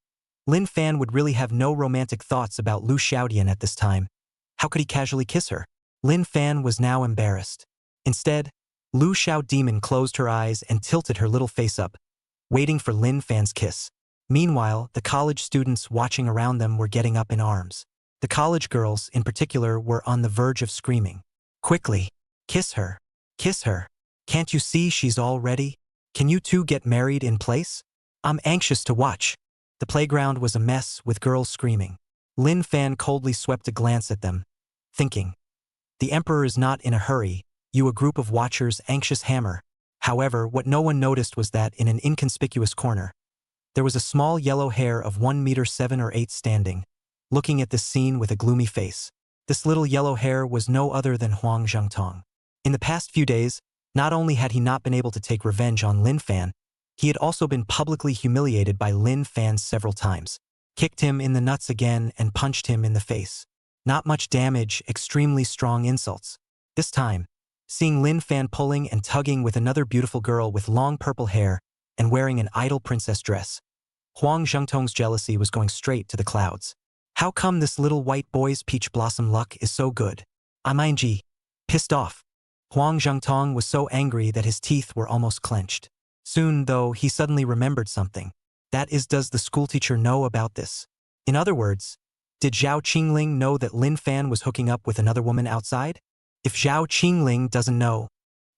Lin Fan would really have no romantic thoughts about Lu Xiaodian at this time. How could he casually kiss her? Lin Fan was now embarrassed. Instead, Lu Xiao Demon closed her eyes and tilted her little face up, waiting for Lin Fan's kiss. Meanwhile, the college students watching around them were getting up in arms. The college girls, in particular, were on the verge of screaming. Quickly, kiss her. Kiss her. Can't you see she's all ready? Can you two get married in place? I'm anxious to watch. The playground was a mess with girls screaming. Lin Fan coldly swept a glance at them, thinking, "The emperor is not in a hurry, you a group of watchers anxious hammer." However, what no one noticed was that in an inconspicuous corner, there was a small yellow hair of 1 meter 7 or 8 standing, looking at this scene with a gloomy face. This little yellow hair was no other than Huang Zhengtong. In the past few days, not only had he not been able to take revenge on Lin Fan, he had also been publicly humiliated by Lin Fan several times, kicked him in the nuts again and punched him in the face. Not much damage, extremely strong insults. This time, seeing Lin Fan pulling and tugging with another beautiful girl with long purple hair and wearing an idol princess dress, Huang Zhengtong's jealousy was going straight to the clouds. How come this little white boy's peach blossom luck is so good? I'm pissed off. Huang Zhengtong was so angry that his teeth were almost clenched. Soon, though, he suddenly remembered something. That is, does the schoolteacher know about this? In other words, did Zhao Qingling know that Lin Fan was hooking up with another woman outside? If Zhao Qingling doesn't know,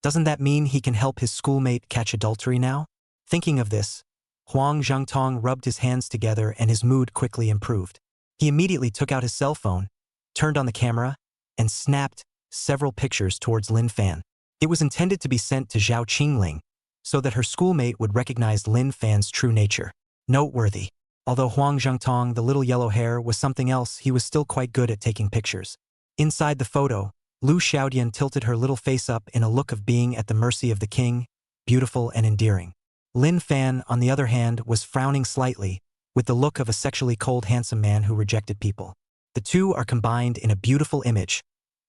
doesn't that mean he can help his schoolmate catch adultery now? Thinking of this, Huang Zhengtong rubbed his hands together and his mood quickly improved. He immediately took out his cell phone, turned on the camera, and snapped several pictures towards Lin Fan. It was intended to be sent to Zhao Qingling, so that her schoolmate would recognize Lin Fan's true nature. Noteworthy. Although Huang Zhengtong, the little yellow hair, was something else, he was still quite good at taking pictures. Inside the photo, Lu Xiaodian tilted her little face up in a look of being at the mercy of the king, beautiful and endearing. Lin Fan, on the other hand, was frowning slightly, with the look of a sexually cold handsome man who rejected people. The two are combined in a beautiful image,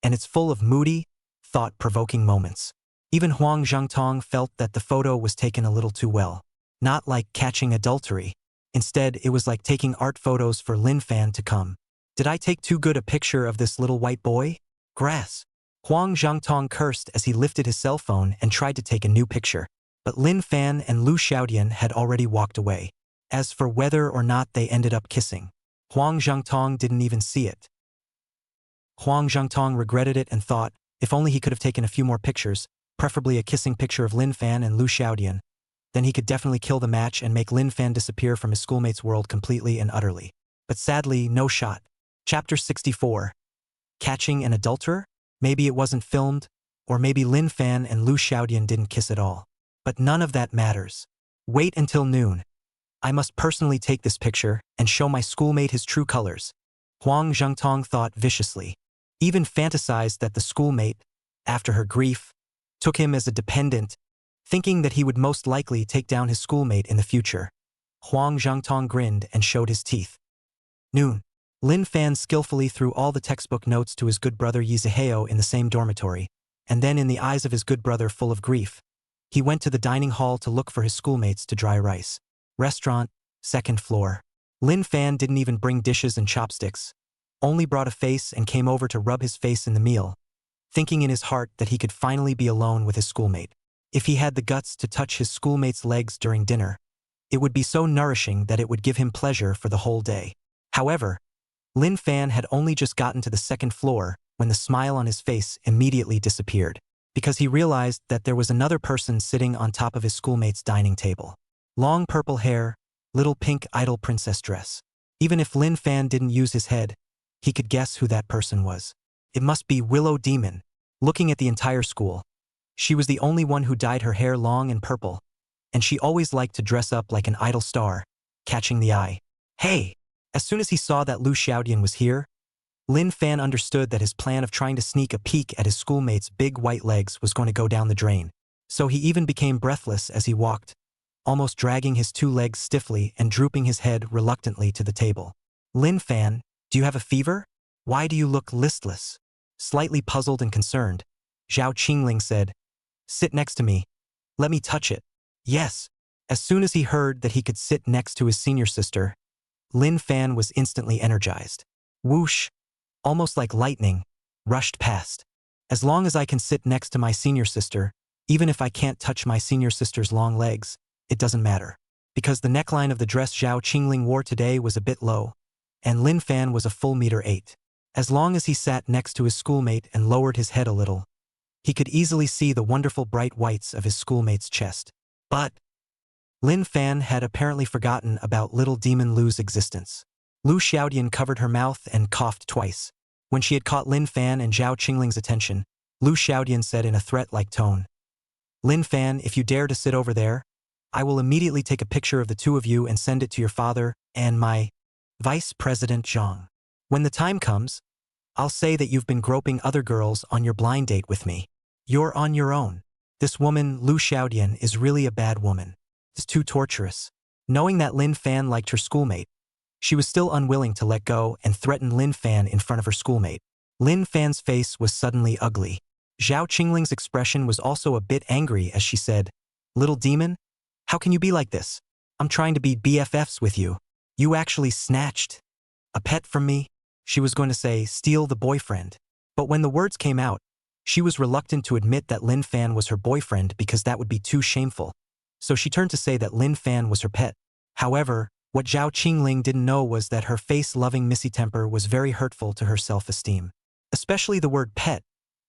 and it's full of moody, thought-provoking moments. Even Huang Zhengtong felt that the photo was taken a little too well. Not like catching adultery. Instead, it was like taking art photos for Lin Fan to come. Did I take too good a picture of this little white boy? Grass. Huang Zhengtong cursed as he lifted his cell phone and tried to take a new picture. But Lin Fan and Lu Xiaodian had already walked away. As for whether or not they ended up kissing, Huang Zhengtong didn't even see it. Huang Zhengtong regretted it and thought, if only he could have taken a few more pictures, preferably a kissing picture of Lin Fan and Lu Xiaodian, then he could definitely kill the match and make Lin Fan disappear from his schoolmate's world completely and utterly. But sadly, no shot. Chapter 64. Catching an adulterer? Maybe it wasn't filmed, or maybe Lin Fan and Lu Xiaodian didn't kiss at all. But none of that matters. Wait until noon. I must personally take this picture and show my schoolmate his true colors. Huang Zhengtong thought viciously. Even fantasized that the schoolmate, after her grief, took him as a dependent, thinking that he would most likely take down his schoolmate in the future. Huang Zhengtong grinned and showed his teeth. Noon. Lin Fan skillfully threw all the textbook notes to his good brother Yi Ziheo in the same dormitory, and then in the eyes of his good brother full of grief, he went to the dining hall to look for his schoolmates to dry rice. Restaurant, 2nd floor. Lin Fan didn't even bring dishes and chopsticks, only brought a face and came over to rub his face in the meal, thinking in his heart that he could finally be alone with his schoolmate. If he had the guts to touch his schoolmate's legs during dinner, it would be so nourishing that it would give him pleasure for the whole day. However, Lin Fan had only just gotten to the 2nd floor when the smile on his face immediately disappeared. because he realized that there was another person sitting on top of his schoolmate's dining table. Long purple hair, little pink idol princess dress. Even if Lin Fan didn't use his head, he could guess who that person was. It must be Willow Demon. Looking at the entire school, she was the only one who dyed her hair long and purple, and she always liked to dress up like an idol star, catching the eye. Hey! As soon as he saw that Lu Xiaodian was here, Lin Fan understood that his plan of trying to sneak a peek at his schoolmate's big white legs was going to go down the drain. So he even became breathless as he walked, almost dragging his two legs stiffly and drooping his head reluctantly to the table. Lin Fan, do you have a fever? Why do you look listless? Slightly puzzled and concerned, Zhao Qingling said, sit next to me. Let me touch it. Yes. As soon as he heard that he could sit next to his senior sister, Lin Fan was instantly energized. Whoosh, almost like lightning, rushed past. As long as I can sit next to my senior sister, even if I can't touch my senior sister's long legs, it doesn't matter. Because the neckline of the dress Zhao Qingling wore today was a bit low, and Lin Fan was a full 1.8 meters. As long as he sat next to his schoolmate and lowered his head a little, he could easily see the wonderful bright whites of his schoolmate's chest. But Lin Fan had apparently forgotten about little demon Lu's existence. Lu Xiaodian covered her mouth and coughed twice. When she had caught Lin Fan and Zhao Qingling's attention, Lu Xiaodian said in a threat-like tone, Lin Fan, if you dare to sit over there, I will immediately take a picture of the two of you and send it to your father and my Vice President Zhang. When the time comes, I'll say that you've been groping other girls on your blind date with me. You're on your own. This woman, Lu Xiaodian, is really a bad woman. It's too torturous. Knowing that Lin Fan liked her schoolmate, she was still unwilling to let go and threatened Lin Fan in front of her schoolmate. Lin Fan's face was suddenly ugly. Zhao Qingling's expression was also a bit angry as she said, Little demon, how can you be like this? I'm trying to be BFFs with you. You actually snatched a pet from me? She was going to say, steal the boyfriend. But when the words came out, she was reluctant to admit that Lin Fan was her boyfriend because that would be too shameful. So she turned to say that Lin Fan was her pet. However, what Zhao Qingling didn't know was that her face-loving missy temper was very hurtful to her self-esteem. Especially the word pet,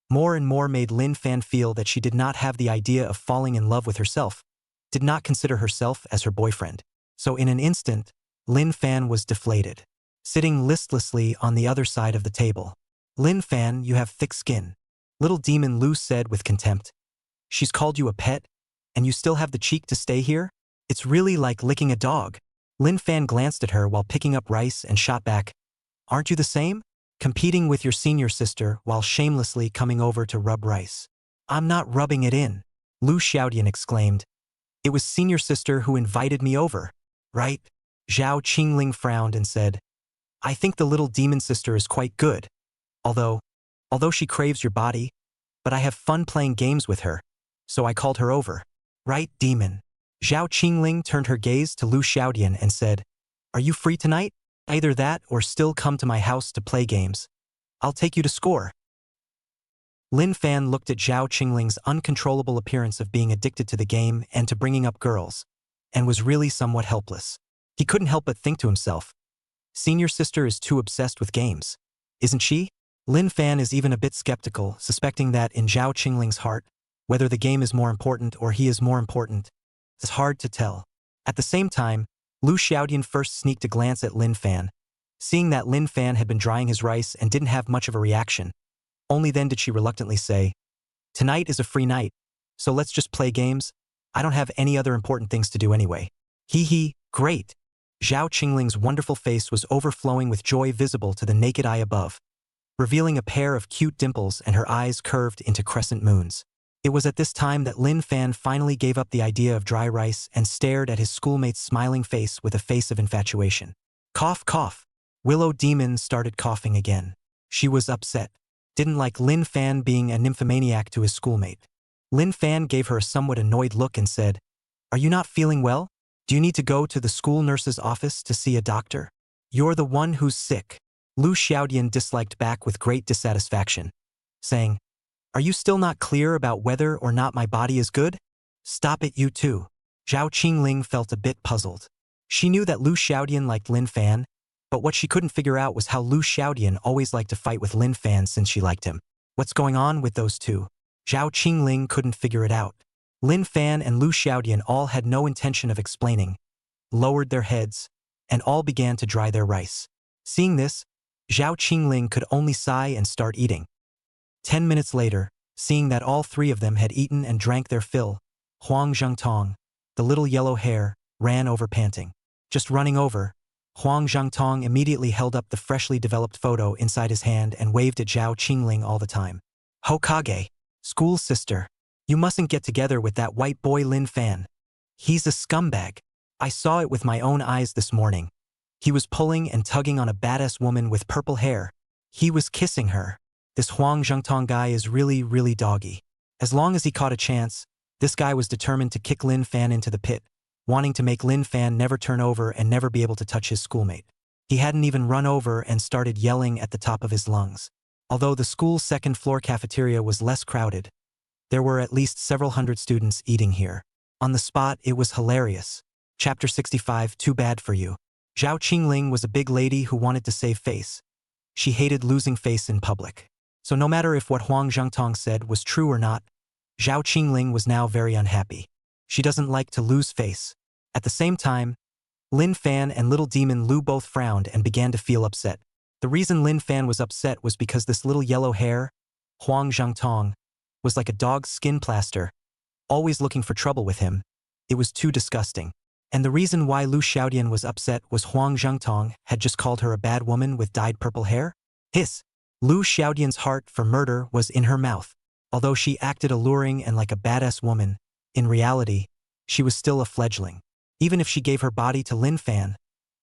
more and more made Lin Fan feel that she did not have the idea of falling in love with herself, did not consider herself as her boyfriend. So in an instant, Lin Fan was deflated, sitting listlessly on the other side of the table. Lin Fan, you have thick skin. Little demon Lu said with contempt. She's called you a pet, and you still have the cheek to stay here? It's really like licking a dog. Lin Fan glanced at her while picking up rice and shot back. Aren't you the same? Competing with your senior sister while shamelessly coming over to rub rice. I'm not rubbing it in, Lu Xiaodian exclaimed. It was senior sister who invited me over, right? Zhao Qingling frowned and said, I think the little demon sister is quite good. Although she craves your body, but I have fun playing games with her, so I called her over. Right, demon? Zhao Qingling turned her gaze to Lu Xiaodian and said, Are you free tonight? Either that or still come to my house to play games. I'll take you to score. Lin Fan looked at Zhao Qingling's uncontrollable appearance of being addicted to the game and to bringing up girls, and was really somewhat helpless. He couldn't help but think to himself, Senior sister is too obsessed with games, isn't she? Lin Fan is even a bit skeptical, suspecting that in Zhao Qingling's heart, whether the game is more important or he is more important, it's hard to tell. At the same time, Lu Xiaodian first sneaked a glance at Lin Fan, seeing that Lin Fan had been drying his rice and didn't have much of a reaction. Only then did she reluctantly say, Tonight is a free night, so let's just play games. I don't have any other important things to do anyway. Hee, great. Zhao Qingling's wonderful face was overflowing with joy visible to the naked eye above, revealing a pair of cute dimples and her eyes curved into crescent moons. It was at this time that Lin Fan finally gave up the idea of dry rice and stared at his schoolmate's smiling face with a face of infatuation. Cough, cough. Willow Demon started coughing again. She was upset. Didn't like Lin Fan being a nymphomaniac to his schoolmate. Lin Fan gave her a somewhat annoyed look and said, Are you not feeling well? Do you need to go to the school nurse's office to see a doctor? You're the one who's sick. Lu Xiaodian disliked back with great dissatisfaction, saying, Are you still not clear about whether or not my body is good? Stop it, you too. Zhao Qingling felt a bit puzzled. She knew that Lu Xiaodian liked Lin Fan, but what she couldn't figure out was how Lu Xiaodian always liked to fight with Lin Fan since she liked him. What's going on with those two? Zhao Qingling couldn't figure it out. Lin Fan and Lu Xiaodian all had no intention of explaining, lowered their heads, and all began to dry their rice. Seeing this, Zhao Qingling could only sigh and start eating. 10 minutes later, seeing that all three of them had eaten and drank their fill, Huang Zhengtong, the little yellow hare, ran over panting. Just running over, Huang Zhengtong immediately held up the freshly developed photo inside his hand and waved at Zhao Qingling all the time. Hokage, school sister, you mustn't get together with that white boy Lin Fan. He's a scumbag. I saw it with my own eyes this morning. He was pulling and tugging on a badass woman with purple hair. He was kissing her. This Huang Zhengtong guy is really doggy. As long as he caught a chance, this guy was determined to kick Lin Fan into the pit, wanting to make Lin Fan never turn over and never be able to touch his schoolmate. He hadn't even run over and started yelling at the top of his lungs. Although the school's second-floor cafeteria was less crowded, there were at least several hundred students eating here. On the spot, it was hilarious. Chapter 65, Too Bad for You. Zhao Qingling was a big lady who wanted to save face. She hated losing face in public. So no matter if what Huang Zhengtong said was true or not, Zhao Qingling was now very unhappy. She doesn't like to lose face. At the same time, Lin Fan and little demon Lu both frowned and began to feel upset. The reason Lin Fan was upset was because this little yellow hair, Huang Zhengtong, was like a dog's skin plaster, always looking for trouble with him. It was too disgusting. And the reason why Lu Xiaodian was upset was Huang Zhengtong had just called her a bad woman with dyed purple hair. Hiss! Lu Xiaodian's heart for murder was in her mouth. Although she acted alluring and like a badass woman, in reality, she was still a fledgling. Even if she gave her body to Lin Fan,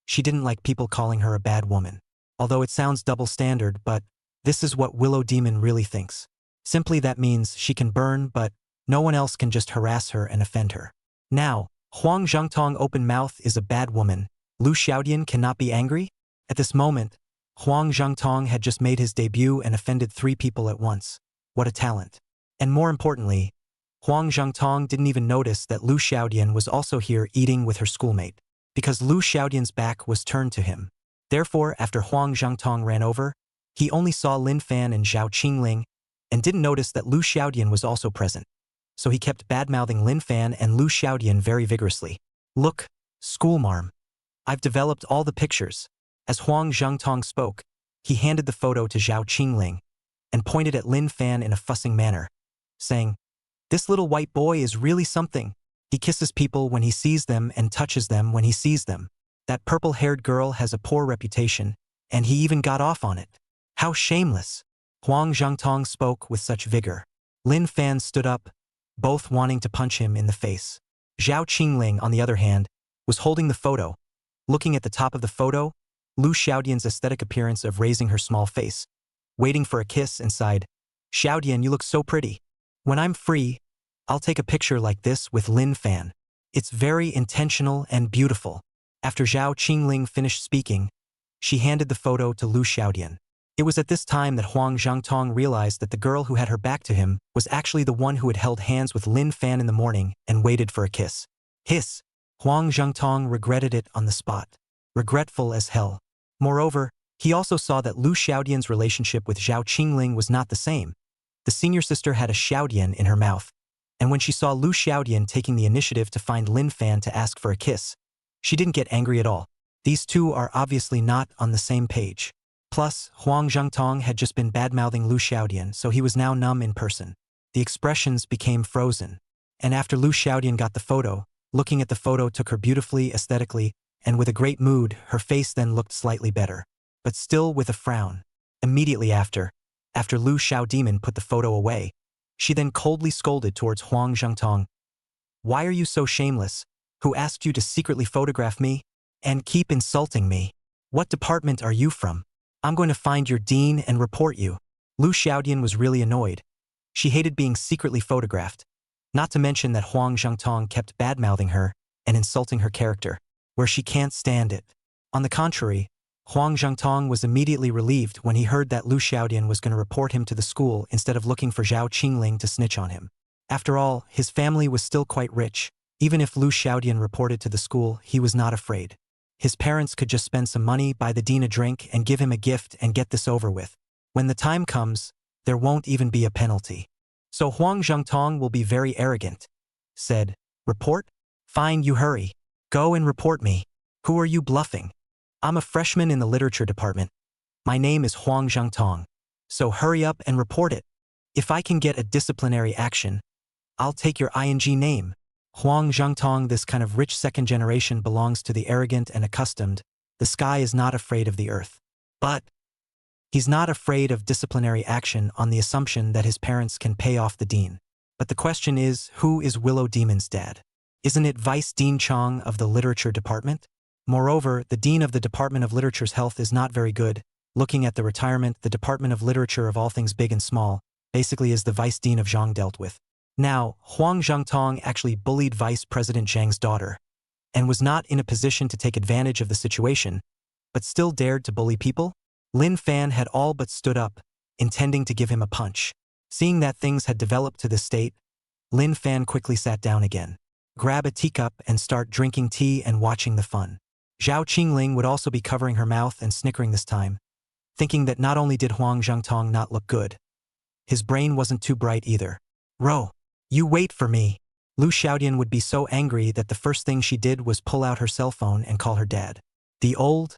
she didn't like people calling her a bad woman. Although it sounds double standard, but this is what Willow Demon really thinks. Simply that means she can burn, but no one else can just harass her and offend her. Now, Huang Zhengtong open mouth is a bad woman. Lu Xiaodian cannot be angry? At this moment, Huang Zhengtong had just made his debut and offended 3 people at once. What a talent. And more importantly, Huang Zhengtong didn't even notice that Lu Xiaodian was also here eating with her schoolmate, because Lu Xiaodian's back was turned to him. Therefore, after Huang Zhengtong ran over, he only saw Lin Fan and Zhao Qingling, and didn't notice that Lu Xiaodian was also present. So he kept bad-mouthing Lin Fan and Lu Xiaodian very vigorously. Look, schoolmarm. I've developed all the pictures. As Huang Zhengtong spoke, he handed the photo to Zhao Qingling and pointed at Lin Fan in a fussing manner, saying, "This little white boy is really something. He kisses people when he sees them and touches them when he sees them. That purple-haired girl has a poor reputation, and he even got off on it. How shameless." Huang Zhengtong spoke with such vigor. Lin Fan stood up, both wanting to punch him in the face. Zhao Qingling, on the other hand, was holding the photo. Looking at the top of the photo, Lu Xiaodian's aesthetic appearance of raising her small face, waiting for a kiss, and sighed, "Xiaodian, you look so pretty. When I'm free, I'll take a picture like this with Lin Fan. It's very intentional and beautiful." After Zhao Qingling finished speaking, she handed the photo to Lu Xiaodian. It was at this time that Huang Zhengtong realized that the girl who had her back to him was actually the one who had held hands with Lin Fan in the morning and waited for a kiss. Hiss! Huang Zhengtong regretted it on the spot. Regretful as hell. Moreover, he also saw that Lu Xiaodian's relationship with Zhao Qingling was not the same. The senior sister had a Xiaodian in her mouth, and when she saw Lu Xiaodian taking the initiative to find Lin Fan to ask for a kiss, she didn't get angry at all. These two are obviously not on the same page. Plus, Huang Zhengtong had just been bad-mouthing Lu Xiaodian, so he was now numb in person. The expressions became frozen. And after Lu Xiaodian got the photo, looking at the photo took her beautifully, aesthetically, and with a great mood, her face then looked slightly better. But still with a frown. Immediately after Lu Xiaodemon put the photo away, she then coldly scolded towards Huang Zhengtong. "Why are you so shameless? Who asked you to secretly photograph me? And keep insulting me? What department are you from? I'm going to find your dean and report you." Lu Xiaodian was really annoyed. She hated being secretly photographed. Not to mention that Huang Zhengtong kept bad-mouthing her and insulting her character, where she can't stand it. On the contrary, Huang Zhengtong was immediately relieved when he heard that Lu Xiaodian was going to report him to the school instead of looking for Zhao Qingling to snitch on him. After all, his family was still quite rich. Even if Lu Xiaodian reported to the school, he was not afraid. His parents could just spend some money, buy the dean a drink, and give him a gift and get this over with. When the time comes, there won't even be a penalty. So Huang Zhengtong will be very arrogant. Said, report? Fine, you hurry. Go and report me. Who are you bluffing? I'm a freshman in the literature department. My name is Huang Zhengtong. So hurry up and report it. If I can get a disciplinary action, I'll take your ing name. Huang Zhengtong. This kind of rich second generation belongs to the arrogant and accustomed. The sky is not afraid of the earth. But he's not afraid of disciplinary action on the assumption that his parents can pay off the dean. But the question is, who is Willow Demon's dad? Isn't it Vice Dean Chong of the literature department? Moreover, the dean of the Department of Literature's health is not very good. Looking at the retirement, the Department of Literature of all things big and small basically is the vice dean of Zhang dealt with. Now, Huang Zhengtong actually bullied Vice President Zhang's daughter and was not in a position to take advantage of the situation, but still dared to bully people? Lin Fan had all but stood up, intending to give him a punch. Seeing that things had developed to this state, Lin Fan quickly sat down again, grab a teacup and start drinking tea and watching the fun. Zhao Qingling would also be covering her mouth and snickering this time, thinking that not only did Huang Zhengtong not look good, his brain wasn't too bright either. Ro, you wait for me. Lu Xiaodian would be so angry that the first thing she did was pull out her cell phone and call her dad. The old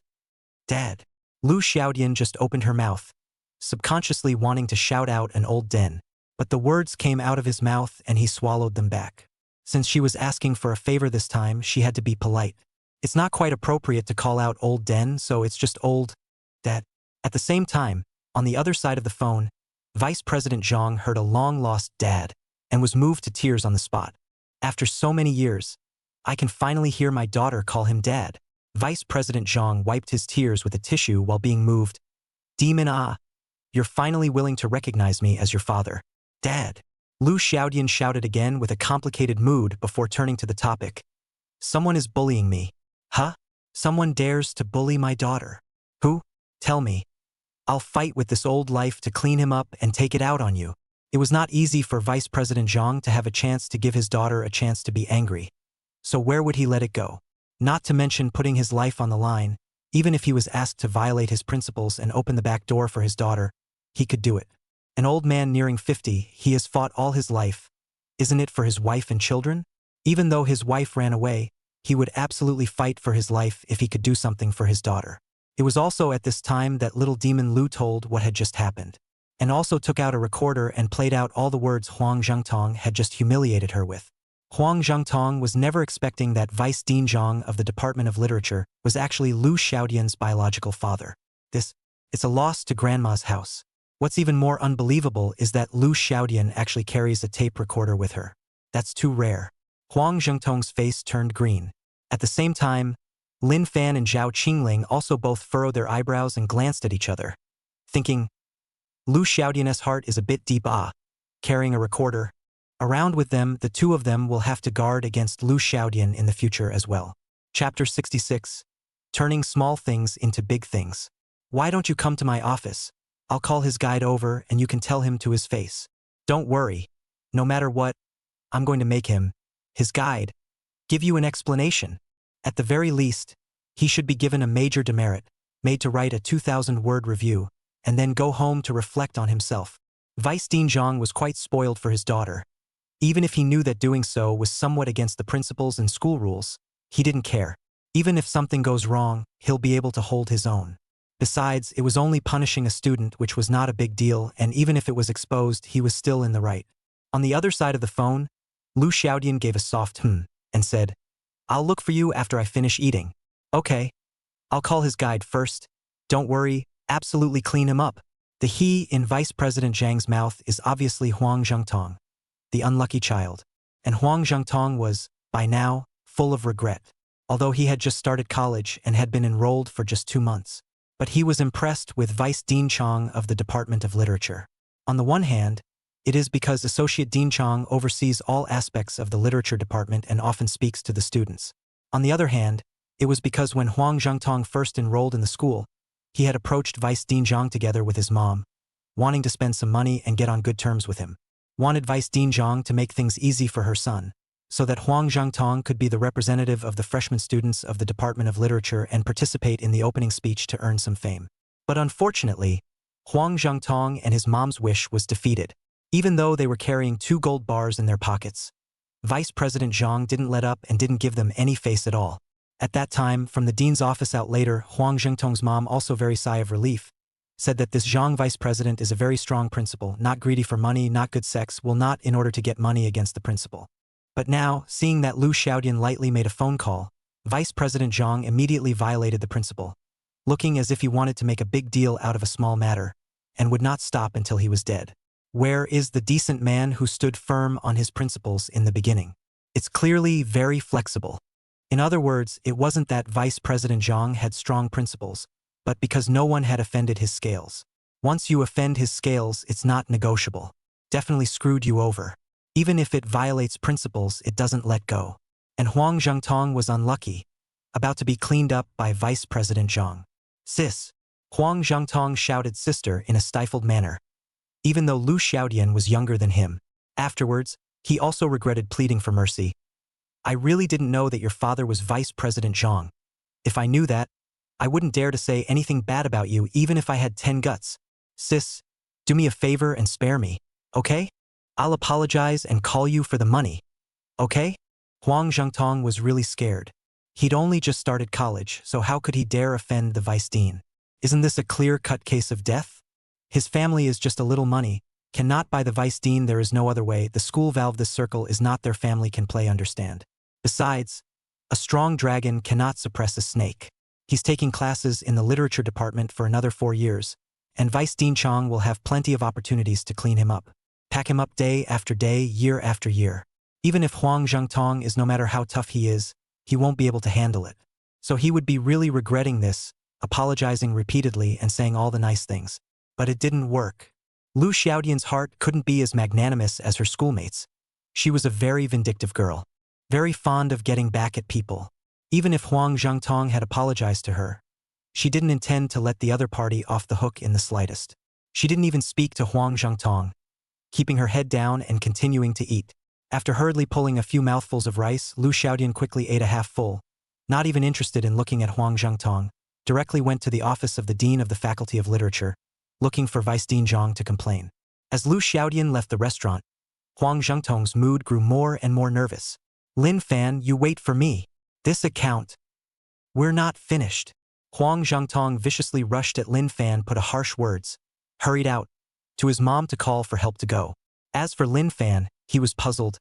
dad. Lu Xiaodian just opened her mouth, subconsciously wanting to shout out an old den, but the words came out of his mouth and he swallowed them back. Since she was asking for a favor this time, she had to be polite. It's not quite appropriate to call out old den, so it's just old dad. At the same time, on the other side of the phone, Vice President Zhang heard a long-lost dad and was moved to tears on the spot. After so many years, I can finally hear my daughter call him dad. Vice President Zhang wiped his tears with a tissue while being moved. Demon ah, you're finally willing to recognize me as your father. Dad. Lu Xiaodian shouted again with a complicated mood before turning to the topic. Someone is bullying me. Huh? Someone dares to bully my daughter. Who? Tell me. I'll fight with this old life to clean him up and take it out on you. It was not easy for Vice President Zhang to have a chance to give his daughter a chance to be angry. So where would he let it go? Not to mention putting his life on the line. Even if he was asked to violate his principles and open the back door for his daughter, he could do it. An old man nearing 50, he has fought all his life. Isn't it for his wife and children? Even though his wife ran away, he would absolutely fight for his life if he could do something for his daughter. It was also at this time that little demon Lu told what had just happened, and also took out a recorder and played out all the words Huang Zhengtong had just humiliated her with. Huang Zhengtong was never expecting that Vice Dean Zhang of the Department of Literature was actually Lu Xiaodian's biological father. It's a loss to Grandma's house. What's even more unbelievable is that Lu Xiaodian actually carries a tape recorder with her. That's too rare. Huang Zhengtong's face turned green. At the same time, Lin Fan and Zhao Qingling also both furrowed their eyebrows and glanced at each other, thinking, Lu Xiaodian's heart is a bit deep carrying a recorder. Around with them, the two of them will have to guard against Lu Xiaodian in the future as well. Chapter 66. Turning small things into big things. Why don't you come to my office? I'll call his guide over and you can tell him to his face. Don't worry. No matter what, I'm going to make him, his guide, give you an explanation. At the very least, he should be given a major demerit, made to write a 2,000-word review, and then go home to reflect on himself. Vice Dean Zhang was quite spoiled for his daughter. Even if he knew that doing so was somewhat against the principles and school rules, he didn't care. Even if something goes wrong, he'll be able to hold his own. Besides, it was only punishing a student, which was not a big deal, and even if it was exposed, he was still in the right. On the other side of the phone, Lu Xiaodian gave a soft and said, I'll look for you after I finish eating. Okay. I'll call his guide first. Don't worry, absolutely clean him up. The he in Vice President Zhang's mouth is obviously Huang Zhengtong, the unlucky child. And Huang Zhengtong was, by now, full of regret, although he had just started college and had been enrolled for just 2 months. But he was impressed with Vice Dean Chong of the Department of Literature. On the one hand, it is because Associate Dean Chong oversees all aspects of the literature department and often speaks to the students. On the other hand, it was because when Huang Zhengtong first enrolled in the school, he had approached Vice Dean Zhang together with his mom, wanting to spend some money and get on good terms with him. Wanted Vice Dean Zhang to make things easy for her son, so that Huang Zhengtong could be the representative of the freshman students of the Department of Literature and participate in the opening speech to earn some fame. But unfortunately, Huang Zhengtong and his mom's wish was defeated. even though they were carrying 2 gold bars in their pockets. Vice President Zhang didn't let up and didn't give them any face at all. At that time, from the dean's office out later, Huang Zhengtong's mom, also very sigh of relief, said that this Zhang vice president is a very strong principal, not greedy for money, not good sex, will not in order to get money against the principal. But now, seeing that Lu Xiaodian lightly made a phone call, Vice President Zhang immediately violated the principal, looking as if he wanted to make a big deal out of a small matter, and would not stop until he was dead. Where is the decent man who stood firm on his principles in the beginning? It's clearly very flexible. In other words, it wasn't that Vice President Zhang had strong principles, but because no one had offended his scales. Once you offend his scales, it's not negotiable. Definitely screwed you over. Even if it violates principles, it doesn't let go. And Huang Zhengtong was unlucky, about to be cleaned up by Vice President Zhang. Sis! Huang Zhengtong shouted sister in a stifled manner, even though Lu Xiaodian was younger than him. Afterwards, he also regretted pleading for mercy. I really didn't know that your father was Vice President Zhang. If I knew that, I wouldn't dare to say anything bad about you even if I had 10 guts. Sis, do me a favor and spare me, okay? I'll apologize and call you for the money, okay? Huang Zhengtong was really scared. He'd only just started college, so how could he dare offend the vice dean? Isn't this a clear-cut case of death? His family is just a little money, cannot buy the vice dean, there is no other way, the school valve, this circle is not their family can play, understand. Besides, a strong dragon cannot suppress a snake. He's taking classes in the literature department for another 4 years, and Vice Dean Chang will have plenty of opportunities to clean him up. Pack him up day after day, year after year. Even if Huang Zhengtong is, no matter how tough he is, he won't be able to handle it. So he would be really regretting this, apologizing repeatedly and saying all the nice things. But it didn't work. Lu Xiaodian's heart couldn't be as magnanimous as her schoolmates. She was a very vindictive girl, very fond of getting back at people. Even if Huang Zhengtong had apologized to her, she didn't intend to let the other party off the hook in the slightest. She didn't even speak to Huang Zhengtong, keeping her head down and continuing to eat. After hurriedly pulling a few mouthfuls of rice, Lu Xiaodian quickly ate a half full, not even interested in looking at Huang Zhengtong, directly went to the office of the Dean of the Faculty of Literature, looking for Vice Dean Zhang to complain. As Lu Xiaodian left the restaurant, Huang Zhengtong's mood grew more and more nervous. Lin Fan, you wait for me. This account. We're not finished. Huang Zhengtong viciously rushed at Lin Fan, put a harsh words, hurried out, to his mom to call for help to go. As for Lin Fan, he was puzzled.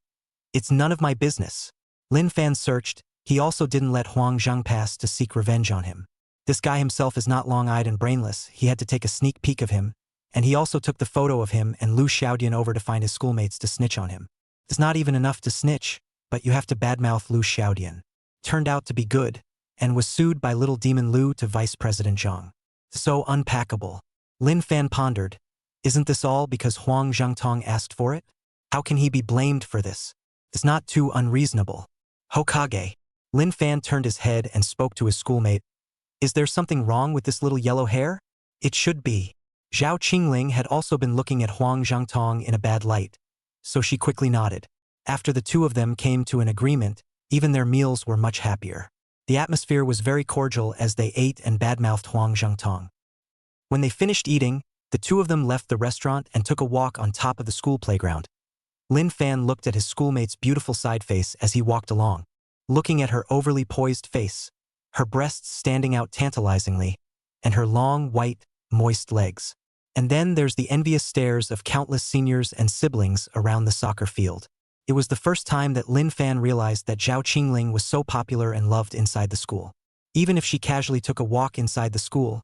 It's none of my business. Lin Fan searched, he also didn't let Huang Zheng pass to seek revenge on him. This guy himself is not long-eyed and brainless, he had to take a sneak peek of him, and he also took the photo of him and Lu Xiaodian over to find his schoolmates to snitch on him. It's not even enough to snitch, but you have to badmouth Lu Xiaodian. Turned out to be good, and was sued by little demon Lu to Vice President Zhang. So unpackable. Lin Fan pondered, isn't this all because Huang Zhengtong asked for it? How can he be blamed for this? It's not too unreasonable. Hokage. Lin Fan turned his head and spoke to his schoolmate. Is there something wrong with this little yellow hair? It should be. Zhao Qingling had also been looking at Huang Zhengtong in a bad light, so she quickly nodded. After the two of them came to an agreement, even their meals were much happier. The atmosphere was very cordial as they ate and badmouthed Huang Zhengtong. When they finished eating, the two of them left the restaurant and took a walk on top of the school playground. Lin Fan looked at his schoolmate's beautiful side face as he walked along, looking at her overly poised face, her breasts standing out tantalizingly, and her long, white, moist legs. And then there's the envious stares of countless seniors and siblings around the soccer field. It was the first time that Lin Fan realized that Zhao Qingling was so popular and loved inside the school. Even if she casually took a walk inside the school,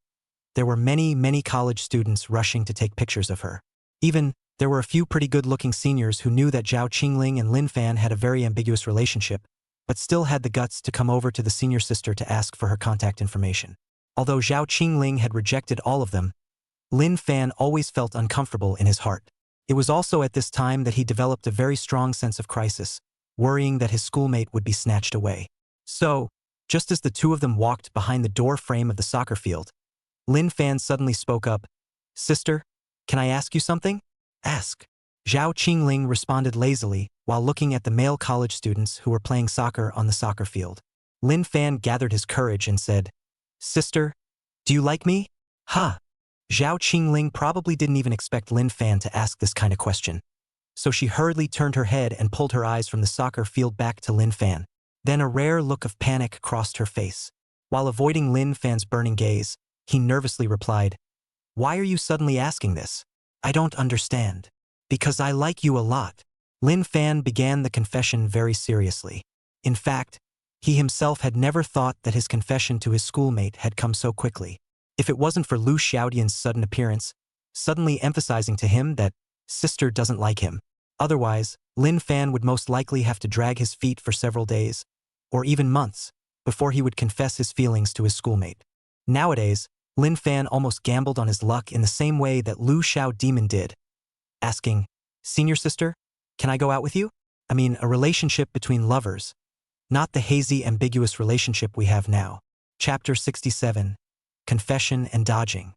there were many college students rushing to take pictures of her. Even, there were a few pretty good-looking seniors who knew that Zhao Qingling and Lin Fan had a very ambiguous relationship, but still had the guts to come over to the senior sister to ask for her contact information. Although Zhao Qingling had rejected all of them, Lin Fan always felt uncomfortable in his heart. It was also at this time that he developed a very strong sense of crisis, worrying that his schoolmate would be snatched away. So, just as the two of them walked behind the door frame of the soccer field, Lin Fan suddenly spoke up. Sister, can I ask you something? Ask. Zhao Qingling responded lazily while looking at the male college students who were playing soccer on the soccer field. Lin Fan gathered his courage and said, Sister, do you like me? Huh. Zhao Qingling probably didn't even expect Lin Fan to ask this kind of question. so she hurriedly turned her head and pulled her eyes from the soccer field back to Lin Fan. Then a rare look of panic crossed her face. While avoiding Lin Fan's burning gaze, he nervously replied, "Why are you suddenly asking this? I don't understand." "Because I like you a lot." Lin Fan began the confession very seriously. In fact, he himself had never thought that his confession to his schoolmate had come so quickly. If it wasn't for Lu Xiaodian's sudden appearance, suddenly emphasizing to him that sister doesn't like him. Otherwise, Lin Fan would most likely have to drag his feet for several days, or even months, before he would confess his feelings to his schoolmate. Nowadays, Lin Fan almost gambled on his luck in the same way that Lu Xiaodian did, asking, "Senior sister, can I go out with you?" I mean, a relationship between lovers, not the hazy, ambiguous relationship we have now. Chapter 67. Confession and Dodging.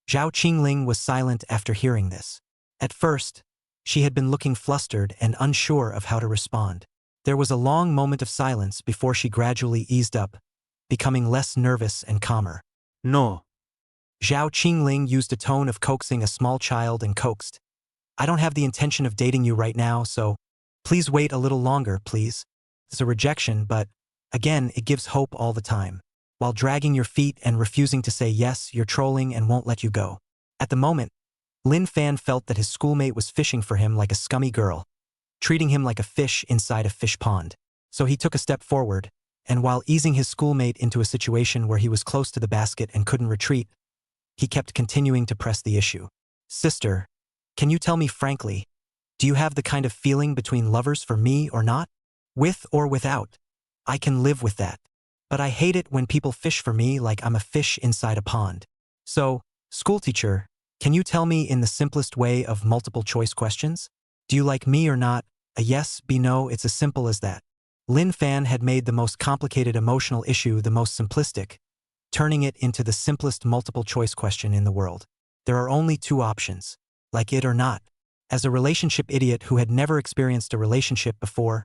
Zhao Qingling was silent after hearing this. At first, she had been looking flustered and unsure of how to respond. There was a long moment of silence before she gradually eased up, becoming less nervous and calmer. No. Zhao Qingling used a tone of coaxing a small child and coaxed, "I don't have the intention of dating you right now, so please wait a little longer, please." It's a rejection, but again, it gives hope all the time. While dragging your feet and refusing to say yes, you're trolling and won't let you go. At the moment, Lin Fan felt that his schoolmate was fishing for him like a scummy girl, treating him like a fish inside a fish pond. So he took a step forward, and while easing his schoolmate into a situation where he was close to the basket and couldn't retreat, he kept continuing to press the issue. "Sister, can you tell me frankly, do you have the kind of feeling between lovers for me or not? With or without? I can live with that. But I hate it when people fish for me like I'm a fish inside a pond. So, schoolteacher, can you tell me in the simplest way of multiple choice questions? Do you like me or not? A yes, B, no, it's as simple as that." Lin Fan had made the most complicated emotional issue the most simplistic, turning it into the simplest multiple choice question in the world. There are only two options, like it or not. As a relationship idiot who had never experienced a relationship before,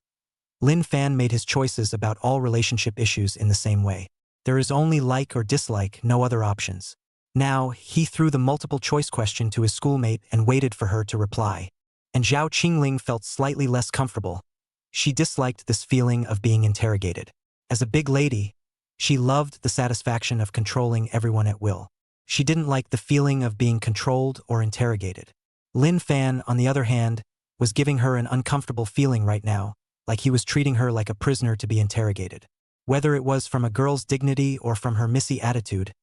Lin Fan made his choices about all relationship issues in the same way. There is only like or dislike, no other options. Now, he threw the multiple choice question to his schoolmate and waited for her to reply. And Zhao Qingling felt slightly less comfortable. She disliked this feeling of being interrogated. As a big lady, she loved the satisfaction of controlling everyone at will. She didn't like the feeling of being controlled or interrogated. Lin Fan, on the other hand, was giving her an uncomfortable feeling right now, like he was treating her like a prisoner to be interrogated. Whether it was from a girl's dignity or from her missy attitude,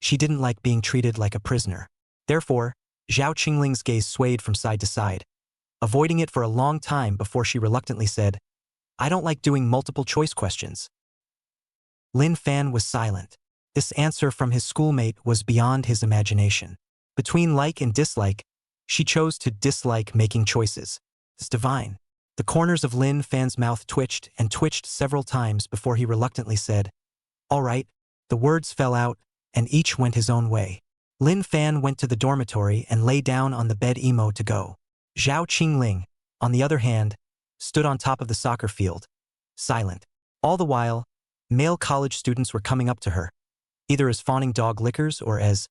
she didn't like being treated like a prisoner. Therefore, Zhao Qingling's gaze swayed from side to side, avoiding it for a long time before she reluctantly said, "I don't like doing multiple choice questions." Lin Fan was silent. This answer from his schoolmate was beyond his imagination. Between like and dislike, she chose to dislike making choices. It's divine. The corners of Lin Fan's mouth twitched and twitched several times before he reluctantly said, "All right." The words fell out, and each went his own way. Lin Fan went to the dormitory and lay down on the bed emo to go. Zhao Qingling, on the other hand, stood on top of the soccer field, silent. All the while, male college students were coming up to her, either as fawning dog lickers or as,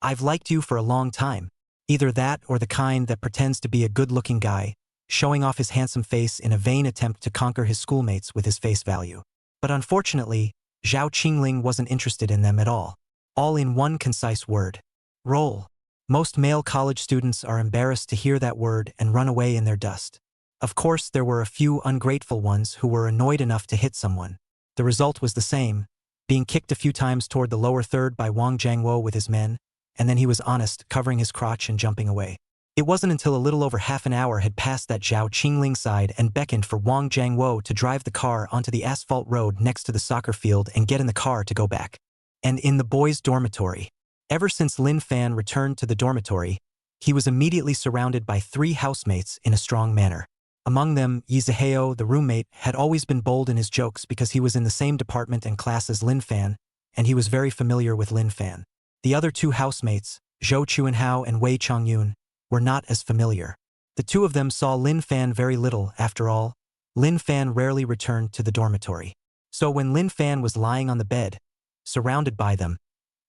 "I've liked you for a long time." Either that or the kind that pretends to be a good-looking guy, showing off his handsome face in a vain attempt to conquer his schoolmates with his face value. But unfortunately, Zhao Qingling wasn't interested in them at all. All in one concise word: roll. Most male college students are embarrassed to hear that word and run away in their dust. Of course, there were a few ungrateful ones who were annoyed enough to hit someone. The result was the same, being kicked a few times toward the lower third by Wang Jiangwo with his men, and then he was honest, covering his crotch and jumping away. It wasn't until a little over half an hour had passed that Zhao Qingling sighed and beckoned for Wang Jiangwo to drive the car onto the asphalt road next to the soccer field and get in the car to go back. And in the boys' dormitory. Ever since Lin Fan returned to the dormitory, he was immediately surrounded by 3 housemates in a strong manner. Among them, Yizaheo, the roommate, had always been bold in his jokes because he was in the same department and class as Lin Fan, and he was very familiar with Lin Fan. The other 2 housemates, Zhou Chuanhao and Wei Chongyun, were not as familiar. The 2 of them saw Lin Fan very little. After all, Lin Fan rarely returned to the dormitory. So when Lin Fan was lying on the bed, surrounded by them,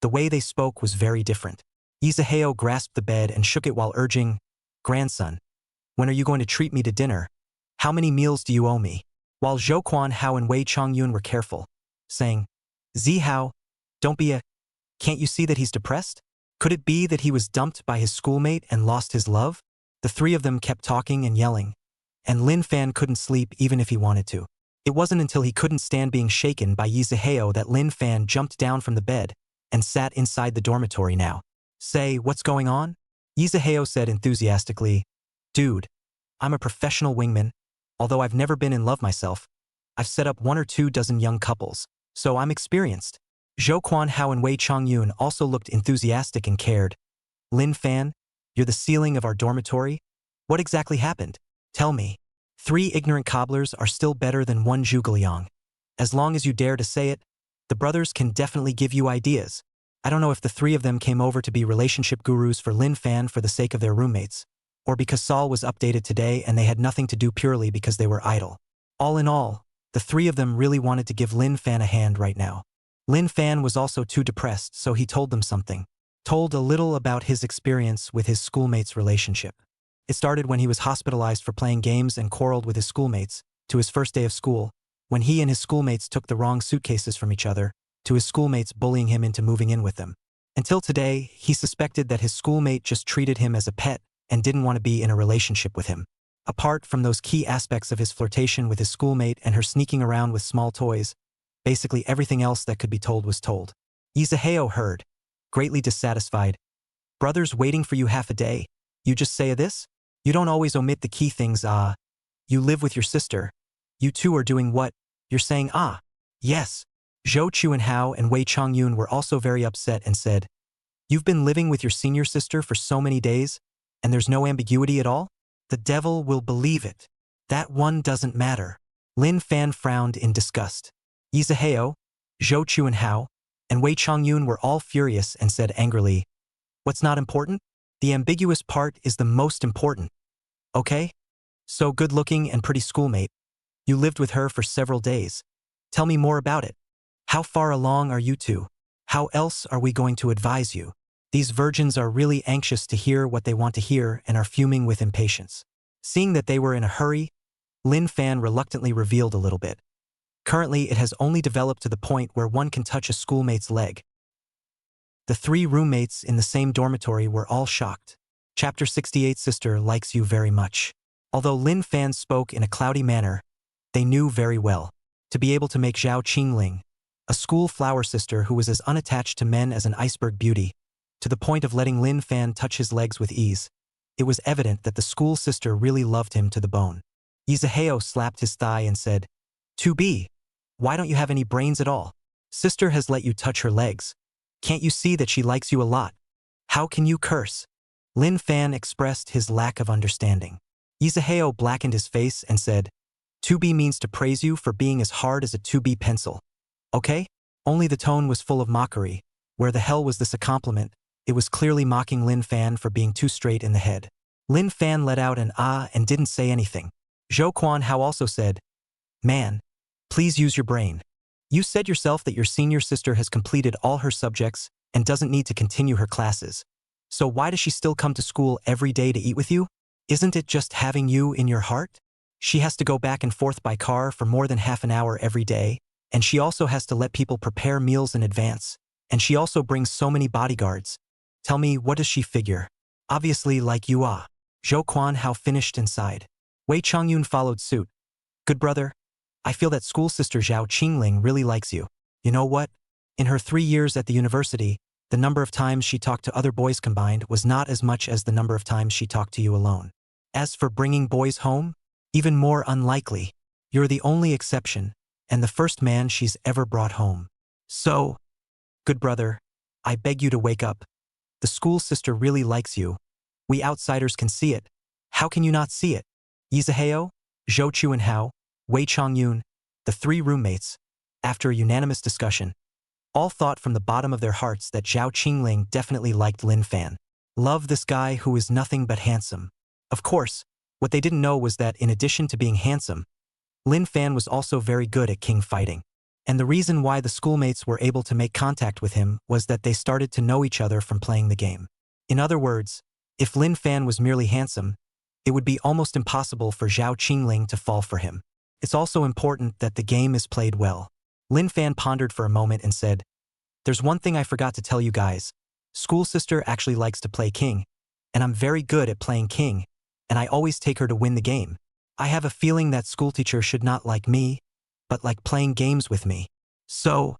the way they spoke was very different. Yizaheo grasped the bed and shook it while urging, "Grandson, When are you going to treat me to dinner? How many meals do you owe me? While Zhou Hao and Wei Chongyun were careful, saying, Hao, don't be a... Can't you see that he's depressed? Could it be that he was dumped by his schoolmate and lost his love? The three of them kept talking and yelling, and Lin Fan couldn't sleep even if he wanted to. It wasn't until he couldn't stand being shaken by Hao that Lin Fan jumped down from the bed and sat inside the dormitory now. Say, what's going on? Hao said enthusiastically, Dude, I'm a professional wingman. Although I've never been in love myself, I've set up 1 or 2 dozen young couples, so I'm experienced. Zhou Hao and Wei Chongyun also looked enthusiastic and cared. Lin Fan, you're the ceiling of our dormitory? What exactly happened? Tell me. 3 ignorant cobblers are still better than 1 zhuge. As long as you dare to say it, the brothers can definitely give you ideas. I don't know if the 3 of them came over to be relationship gurus for Lin Fan for the sake of their roommates, or because Saul was updated today and they had nothing to do purely because they were idle. All in all, the 3 of them really wanted to give Lin Fan a hand right now. Lin Fan was also too depressed, so he told them something. Told a little about his experience with his schoolmates' relationship. It started when he was hospitalized for playing games and quarreled with his schoolmates, to his first day of school, when he and his schoolmates took the wrong suitcases from each other, to his schoolmates bullying him into moving in with them. Until today, he suspected that his schoolmate just treated him as a pet and didn't want to be in a relationship with him. Apart from those key aspects of his flirtation with his schoolmate and her sneaking around with small toys, basically everything else that could be told was told. Hao heard, greatly dissatisfied. Brothers waiting for you half a day. You just say this? You don't always omit the key things. You live with your sister. You two are doing what? You're saying yes. Zhou Chuanhao and Wei Chongyun were also very upset and said, You've been living with your senior sister for so many days, and there's no ambiguity at all? The devil will believe it. That one doesn't matter. Lin Fan frowned in disgust. Hao, Zhou Chuanhao, and Wei Chongyun were all furious and said angrily, What's not important? The ambiguous part is the most important. Okay? So good-looking and pretty schoolmate. You lived with her for several days. Tell me more about it. How far along are you two? How else are we going to advise you? These virgins are really anxious to hear what they want to hear and are fuming with impatience. Seeing that they were in a hurry, Lin Fan reluctantly revealed a little bit. Currently, it has only developed to the point where one can touch a schoolmate's leg. The 3 roommates in the same dormitory were all shocked. Chapter 68 Sister likes you very much. Although Lin Fan spoke in a cloudy manner, they knew very well. To be able to make Zhao Qingling, a school flower sister who was as unattached to men as an iceberg beauty, to the point of letting Lin Fan touch his legs with ease, it was evident that the school sister really loved him to the bone. Hao slapped his thigh and said, "2B, why don't you have any brains at all? Sister has let you touch her legs. Can't you see that she likes you a lot? How can you curse?" Lin Fan expressed his lack of understanding. Hao blackened his face and said, "2B means to praise you for being as hard as a 2B pencil. Okay?" Only the tone was full of mockery. Where the hell was this a compliment? It was clearly mocking Lin Fan for being too straight in the head. Lin Fan let out an and didn't say anything. Zhou Hao also said, "Man, please use your brain. You said yourself that your senior sister has completed all her subjects and doesn't need to continue her classes. So why does she still come to school every day to eat with you? Isn't it just having you in your heart? She has to go back and forth by car for more than half an hour every day, and she also has to let people prepare meals in advance, and she also brings so many bodyguards. Tell me, what does she figure? Obviously like you are." Zhou Hao finished and sighed. Wei Chongyun followed suit. "Good brother, I feel that school sister Zhao Qingling really likes you. You know what? In her 3 years at the university, the number of times she talked to other boys combined was not as much as the number of times she talked to you alone. As for bringing boys home, even more unlikely. You're the only exception, and the first man she's ever brought home. So, good brother, I beg you to wake up. The school sister really likes you. We outsiders can see it. How can you not see it?" Hao, Zhou Chuanhao, Wei Chongyun, the 3 roommates, after a unanimous discussion, all thought from the bottom of their hearts that Zhao Qingling definitely liked Lin Fan. Love this guy who is nothing but handsome. Of course, what they didn't know was that in addition to being handsome, Lin Fan was also very good at king fighting. And the reason why the schoolmates were able to make contact with him was that they started to know each other from playing the game. In other words, if Lin Fan was merely handsome, it would be almost impossible for Zhao Qingling to fall for him. It's also important that the game is played well. Lin Fan pondered for a moment and said, "There's one thing I forgot to tell you guys. School sister actually likes to play king, and I'm very good at playing king, and I always take her to win the game. I have a feeling that schoolteacher should not like me, but like playing games with me. So,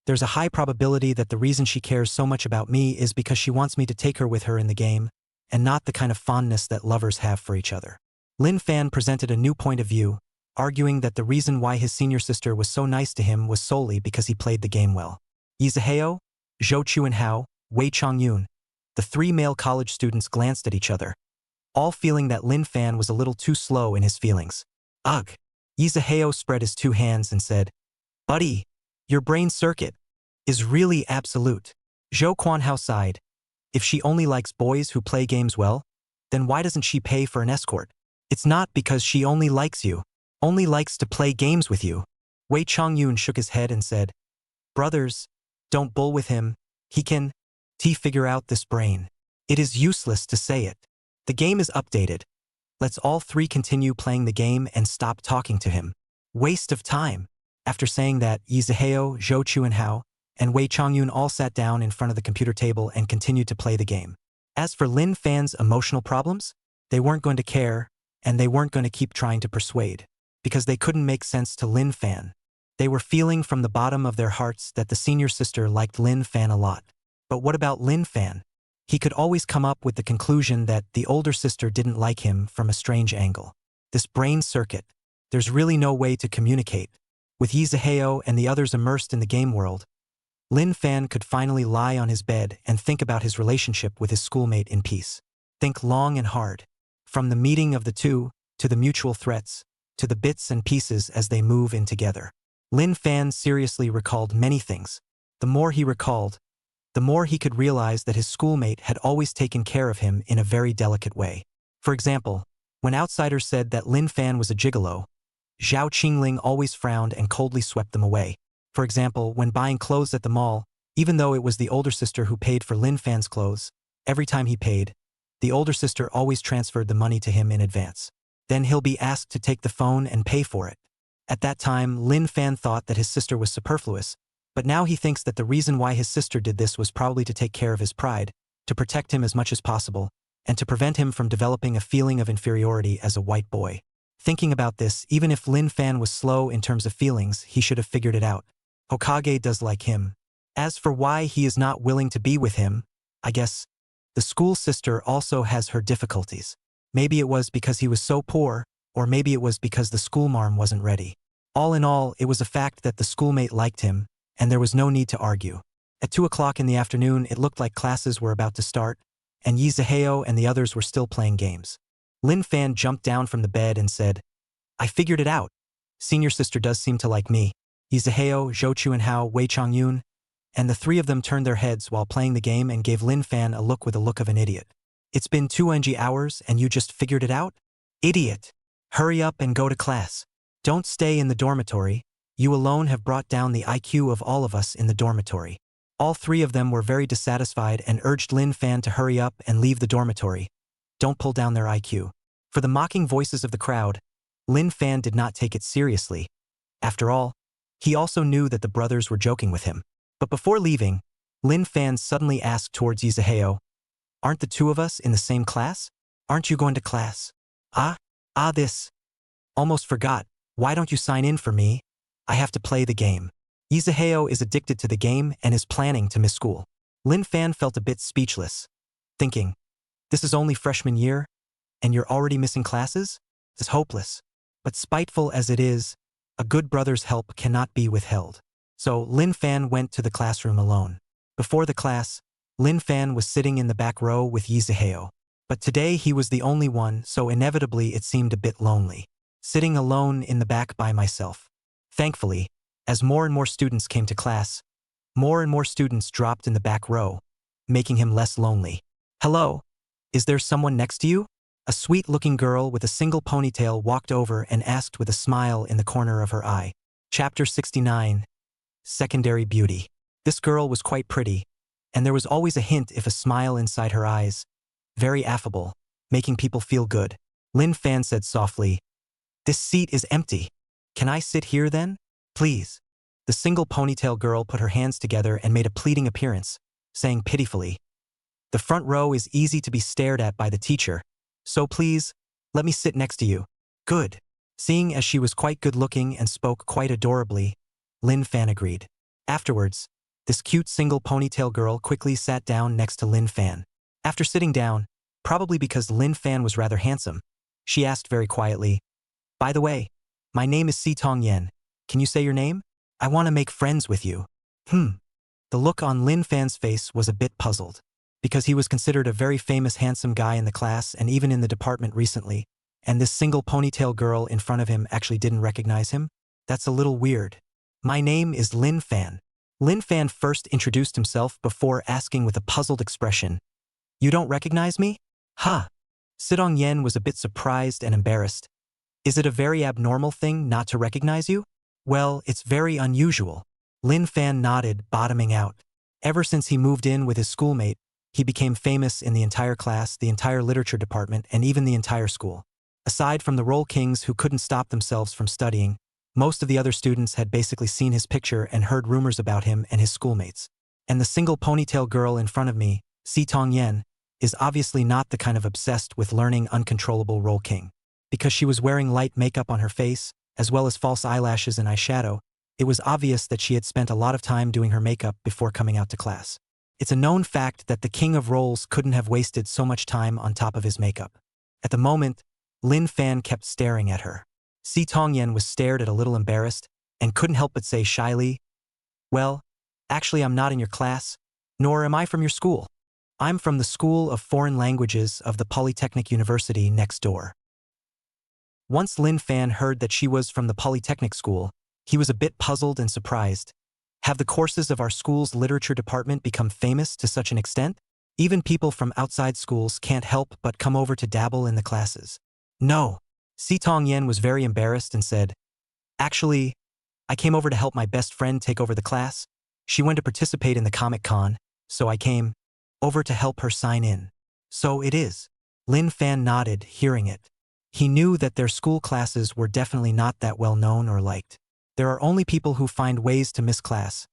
there's a high probability that the reason she cares so much about me is because she wants me to take her with her in the game, and not the kind of fondness that lovers have for each other." Lin Fan presented a new point of view, arguing that the reason why his senior sister was so nice to him was solely because he played the game well. Yi Zhihao, Zhou Chuanhao, Wei Chongyun, the three male college students glanced at each other, all feeling that Lin Fan was a little too slow in his feelings. Ugh! Yi Zhihao spread his two hands and said, "Buddy, your brain circuit is really absolute." Zhou Quanhao sighed. If she only likes boys who play games well, then why doesn't she pay for an escort? It's not because she only likes you, only likes to play games with you. Wei Chongyun shook his head and said, "Brothers, don't bull with him. He can figure out this brain. It is useless to say it. The game is updated. Let's all three continue playing the game and stop talking to him. Waste of time." After saying that, Yi Zhihao, Zhou Chuanhao, and Wei Chongyun all sat down in front of the computer table and continued to play the game. As for Lin Fan's emotional problems, they weren't going to care, and they weren't going to keep trying to persuade, because they couldn't make sense to Lin Fan. They were feeling from the bottom of their hearts that the senior sister liked Lin Fan a lot. But what about Lin Fan? He could always come up with the conclusion that the older sister didn't like him from a strange angle. This brain circuit, there's really no way to communicate. With Yi Zhihao and the others immersed in the game world, Lin Fan could finally lie on his bed and think about his relationship with his schoolmate in peace. Think long and hard. From the meeting of the two, to the mutual threats, to the bits and pieces as they move in together. Lin Fan seriously recalled many things. The more he recalled, the more he could realize that his schoolmate had always taken care of him in a very delicate way. For example, when outsiders said that Lin Fan was a gigolo, Zhao Qingling always frowned and coldly swept them away. For example, when buying clothes at the mall, even though it was the older sister who paid for Lin Fan's clothes, every time he paid, the older sister always transferred the money to him in advance. Then he'll be asked to take the phone and pay for it. At that time, Lin Fan thought that his sister was superfluous, but now he thinks that the reason why his sister did this was probably to take care of his pride, to protect him as much as possible, and to prevent him from developing a feeling of inferiority as a white boy. Thinking about this, even if Lin Fan was slow in terms of feelings, he should have figured it out. Hokage does like him. As for why he is not willing to be with him, I guess the school sister also has her difficulties. Maybe it was because he was so poor, or maybe it was because the schoolmarm wasn't ready. All in all, it was a fact that the schoolmate liked him, and there was no need to argue. At 2 o'clock in the afternoon, it looked like classes were about to start, and Yi Zhihao and the others were still playing games. Lin Fan jumped down from the bed and said, "I figured it out. Senior sister does seem to like me." Yi Zhihao, Zhou Chuanhao, Wei Chongyun, and the three of them turned their heads while playing the game and gave Lin Fan a look with a look of an idiot. "It's been 2 hours and you just figured it out? Idiot! Hurry up and go to class. Don't stay in the dormitory. You alone have brought down the IQ of all of us in the dormitory." All three of them were very dissatisfied and urged Lin Fan to hurry up and leave the dormitory. Don't pull down their IQ. For the mocking voices of the crowd, Lin Fan did not take it seriously. After all, he also knew that the brothers were joking with him. But before leaving, Lin Fan suddenly asked towards Yi Zhihao, "Aren't the two of us in the same class? Aren't you going to class?" This. Almost forgot. Why don't you sign in for me? I have to play the game." Yi Zhihao is addicted to the game and is planning to miss school. Lin Fan felt a bit speechless, thinking, this is only freshman year, and you're already missing classes? It's hopeless. But spiteful as it is, a good brother's help cannot be withheld. So Lin Fan went to the classroom alone. Before the class, Lin Fan was sitting in the back row with Yi Zhihao. But today he was the only one, so inevitably it seemed a bit lonely. Sitting alone in the back by myself. Thankfully, as more and more students came to class, more and more students dropped in the back row, making him less lonely. "Hello, is there someone next to you?" A sweet-looking girl with a single ponytail walked over and asked with a smile in the corner of her eye. Chapter 69. Secondary Beauty. This girl was quite pretty, and there was always a hint if a smile inside her eyes. Very affable, making people feel good. Lin Fan said softly. This seat is empty. Can I sit here then? Please. The single ponytail girl put her hands together and made a pleading appearance, saying pitifully, the front row is easy to be stared at by the teacher, so please, let me sit next to you. Good. Seeing as she was quite good-looking and spoke quite adorably, Lin Fan agreed. Afterwards, this cute single ponytail girl quickly sat down next to Lin Fan. After sitting down, probably because Lin Fan was rather handsome, she asked very quietly, by the way, my name is Si Tong Yen. Can you say your name? I want to make friends with you. The look on Lin Fan's face was a bit puzzled, because he was considered a very famous handsome guy in the class and even in the department recently, and this single ponytail girl in front of him actually didn't recognize him? That's a little weird. My name is Lin Fan. Lin Fan first introduced himself before asking with a puzzled expression, you don't recognize me? Ha! Sidong Yen was a bit surprised and embarrassed. Is it a very abnormal thing not to recognize you? Well, it's very unusual. Lin Fan nodded, bottoming out. Ever since he moved in with his schoolmate, he became famous in the entire class, the entire literature department, and even the entire school. Aside from the Roll Kings who couldn't stop themselves from studying, most of the other students had basically seen his picture and heard rumors about him and his schoolmates. And the single ponytail girl in front of me, Si Tong Yen, is obviously not the kind of obsessed with learning uncontrollable Roll King. Because she was wearing light makeup on her face, as well as false eyelashes and eyeshadow, it was obvious that she had spent a lot of time doing her makeup before coming out to class. It's a known fact that the king of rolls couldn't have wasted so much time on top of his makeup. At the moment, Lin Fan kept staring at her. Si Tong Yen was stared at a little embarrassed and couldn't help but say shyly, well, actually I'm not in your class, nor am I from your school. I'm from the School of Foreign Languages of the Polytechnic University next door. Once Lin Fan heard that she was from the Polytechnic School, he was a bit puzzled and surprised. Have the courses of our school's literature department become famous to such an extent? Even people from outside schools can't help but come over to dabble in the classes. No. Si Tong Yen was very embarrassed and said, actually, I came over to help my best friend take over the class. She went to participate in the Comic-Con, so I came over to help her sign in. So it is. Lin Fan nodded, hearing it. He knew that their school classes were definitely not that well known or liked. There are only people who find ways to miss class.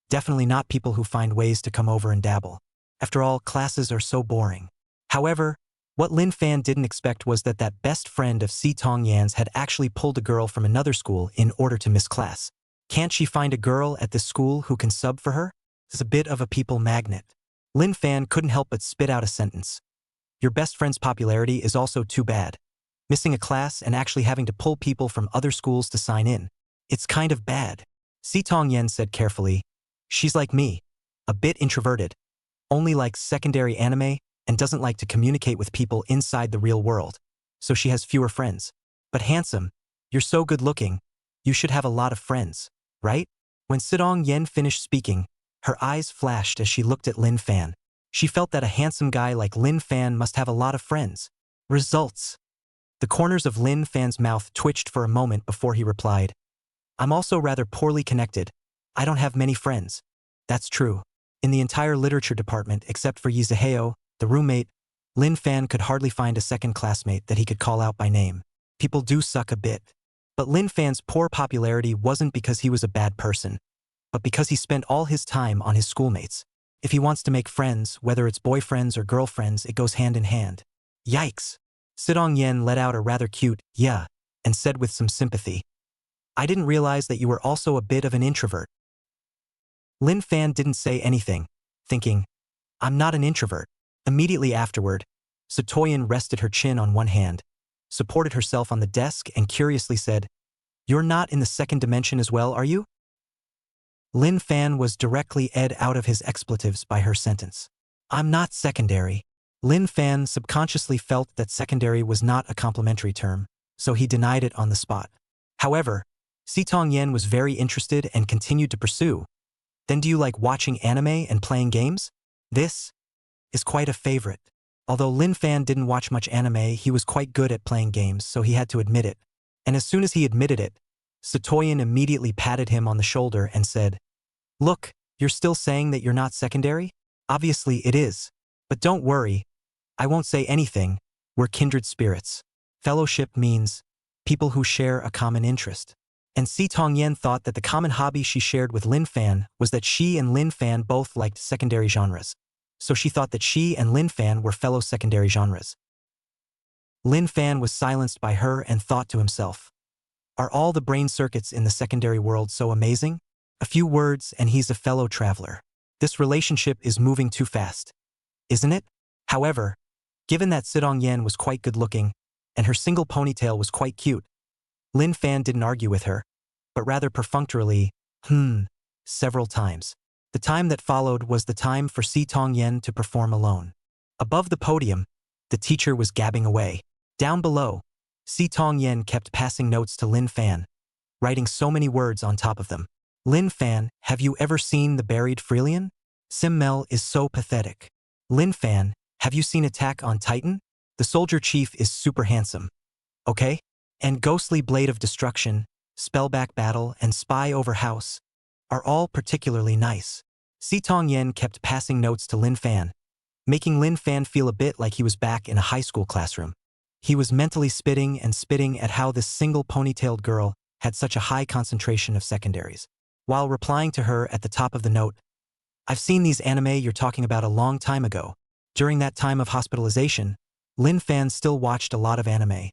Definitely not people who find ways to come over and dabble. After all, classes are so boring. However, what Lin Fan didn't expect was that that best friend of Si Tong Yan's had actually pulled a girl from another school in order to miss class. Can't she find a girl at this school who can sub for her? It's a bit of a people magnet. Lin Fan couldn't help but spit out a sentence. Your best friend's popularity is also too bad. Missing a class and actually having to pull people from other schools to sign in. It's kind of bad. Si Tong Yen said carefully. She's like me. A bit introverted. Only likes secondary anime and doesn't like to communicate with people inside the real world. So she has fewer friends. But handsome. You're so good looking. You should have a lot of friends, right? When Sidong Yen finished speaking, her eyes flashed as she looked at Lin Fan. She felt that a handsome guy like Lin Fan must have a lot of friends. Results. The corners of Lin Fan's mouth twitched for a moment before he replied. I'm also rather poorly connected. I don't have many friends. That's true. In the entire literature department, except for Yi Zaheo, the roommate, Lin Fan could hardly find a second classmate that he could call out by name. People do suck a bit. But Lin Fan's poor popularity wasn't because he was a bad person, but because he spent all his time on his schoolmates. If he wants to make friends, whether it's boyfriends or girlfriends, it goes hand in hand. Yikes! Sidong Yen let out a rather cute, yeah, and said with some sympathy. I didn't realize that you were also a bit of an introvert. Lin Fan didn't say anything, thinking, I'm not an introvert. Immediately afterward, Satoyen rested her chin on one hand, supported herself on the desk and curiously said, You're not in the second dimension as well, are you? Lin Fan was directly ed out of his expletives by her sentence. I'm not secondary. Lin Fan subconsciously felt that secondary was not a complimentary term, so he denied it on the spot. However, Si Tong Yen was very interested and continued to pursue. Then do you like watching anime and playing games? This is quite a favorite. Although Lin Fan didn't watch much anime, he was quite good at playing games, so he had to admit it. And as soon as he admitted it, Satoyen immediately patted him on the shoulder and said, Look, you're still saying that you're not secondary? Obviously it is. But don't worry. I won't say anything. We're kindred spirits. Fellowship means people who share a common interest. And Si Tongyen thought that the common hobby she shared with Lin Fan was that she and Lin Fan both liked secondary genres. So she thought that she and Lin Fan were fellow secondary genres. Lin Fan was silenced by her and thought to himself, are all the brain circuits in the secondary world so amazing? A few words and he's a fellow traveler. This relationship is moving too fast, isn't it? However, given that Sidong Yen was quite good-looking and her single ponytail was quite cute, Lin Fan didn't argue with her, but rather perfunctorily, several times. The time that followed was the time for Si Tong Yen to perform alone. Above the podium, the teacher was gabbing away. Down below, Si Tong Yen kept passing notes to Lin Fan, writing so many words on top of them. Lin Fan, have you ever seen The Buried Freelian? Sim Mel is so pathetic. Lin Fan, have you seen Attack on Titan? The soldier chief is super handsome. Okay? And Ghostly Blade of Destruction, Spellback Battle, and Spy Over House are all particularly nice. Si Tong Yen kept passing notes to Lin Fan, making Lin Fan feel a bit like he was back in a high school classroom. He was mentally spitting at how this single ponytailed girl had such a high concentration of secondaries. While replying to her at the top of the note, I've seen these anime you're talking about a long time ago. During that time of hospitalization, Lin Fan still watched a lot of anime,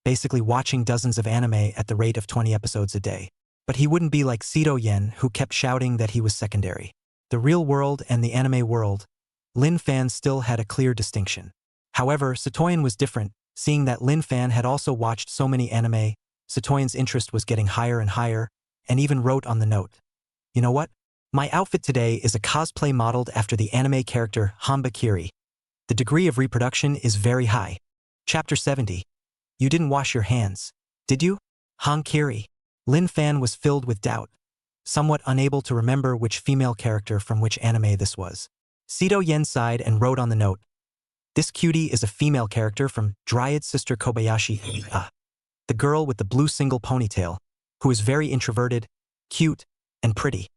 basically watching dozens of anime at the rate of 20 episodes a day. But he wouldn't be like Sito Yen, who kept shouting that he was secondary. The real world and the anime world, Lin Fan still had a clear distinction. However, Satoyan was different. Seeing that Lin Fan had also watched so many anime, Satoyan's interest was getting higher and higher, and even wrote on the note, you know what? My outfit today is a cosplay modeled after the anime character Hanba Kiri. The degree of reproduction is very high. Chapter 70. You didn't wash your hands, did you? Han Kiri. Lin Fan was filled with doubt, somewhat unable to remember which female character from which anime this was. Sito Yen sighed and wrote on the note, this cutie is a female character from Dryad Sister Kobayashi, the girl with the blue single ponytail, who is very introverted, cute, and pretty.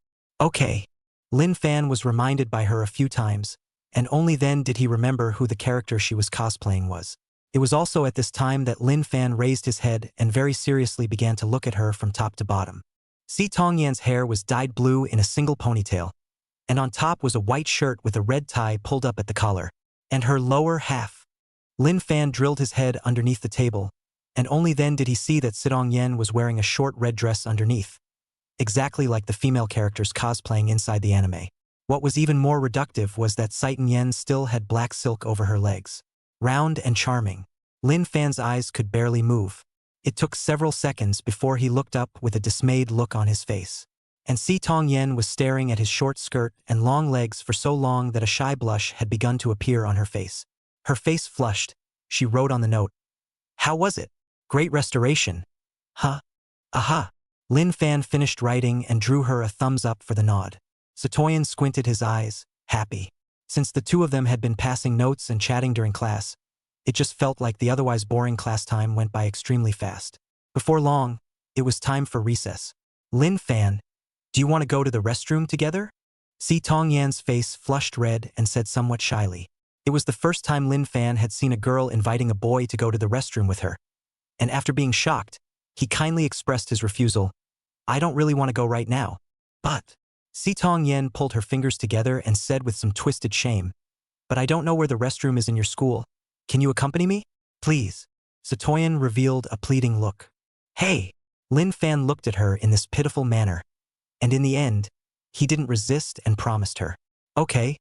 Okay. Lin Fan was reminded by her a few times, and only then did he remember who the character she was cosplaying was. It was also at this time that Lin Fan raised his head and very seriously began to look at her from top to bottom. Si Tong Yan's hair was dyed blue in a single ponytail, and on top was a white shirt with a red tie pulled up at the collar, and her lower half. Lin Fan drilled his head underneath the table, and only then did he see that Sidong Yen was wearing a short red dress underneath, exactly like the female characters cosplaying inside the anime. What was even more reductive was that Saiton Yen still had black silk over her legs. Round and charming. Lin Fan's eyes could barely move. It took several seconds before he looked up with a dismayed look on his face. And Si Tong Yen was staring at his short skirt and long legs for so long that a shy blush had begun to appear on her face. Her face flushed. She wrote on the note, how was it? Great restoration. Huh? Aha. Lin Fan finished writing and drew her a thumbs up for the nod. Satoyan squinted his eyes, happy. Since the two of them had been passing notes and chatting during class, it just felt like the otherwise boring class time went by extremely fast. Before long, it was time for recess. Lin Fan, do you want to go to the restroom together? Si Tong Yan's face flushed red and said somewhat shyly. It was the first time Lin Fan had seen a girl inviting a boy to go to the restroom with her. And after being shocked, he kindly expressed his refusal. I don't really want to go right now. But Si Tong Yen pulled her fingers together and said with some twisted shame, but I don't know where the restroom is in your school. Can you accompany me? Please. Satoyan revealed a pleading look. Hey! Lin Fan looked at her in this pitiful manner. And in the end, he didn't resist and promised her. Okay,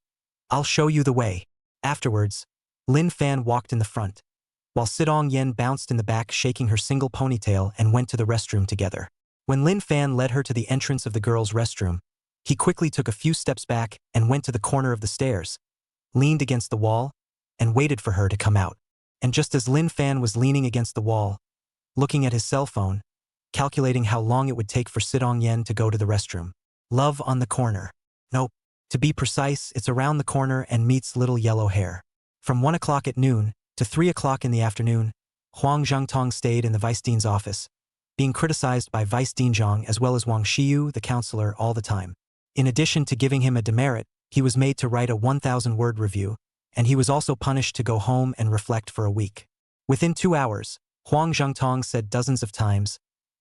I'll show you the way. Afterwards, Lin Fan walked in the front, while Sidong Yen bounced in the back shaking her single ponytail and went to the restroom together. When Lin Fan led her to the entrance of the girls' restroom, he quickly took a few steps back and went to the corner of the stairs, leaned against the wall, and waited for her to come out. And just as Lin Fan was leaning against the wall, looking at his cell phone, calculating how long it would take for Sidong Yen to go to the restroom. Love on the corner. Nope. To be precise, it's around the corner and meets little yellow hair. From 1 o'clock at noon to 3 o'clock in the afternoon, Huang Zhangtong stayed in the Vice Dean's office, being criticized by Vice Dean Zhang as well as Wang Xiyu, the counselor, all the time. In addition to giving him a demerit, he was made to write a 1,000-word review, and he was also punished to go home and reflect for a week. Within 2 hours, Huang Zhengtong said dozens of times,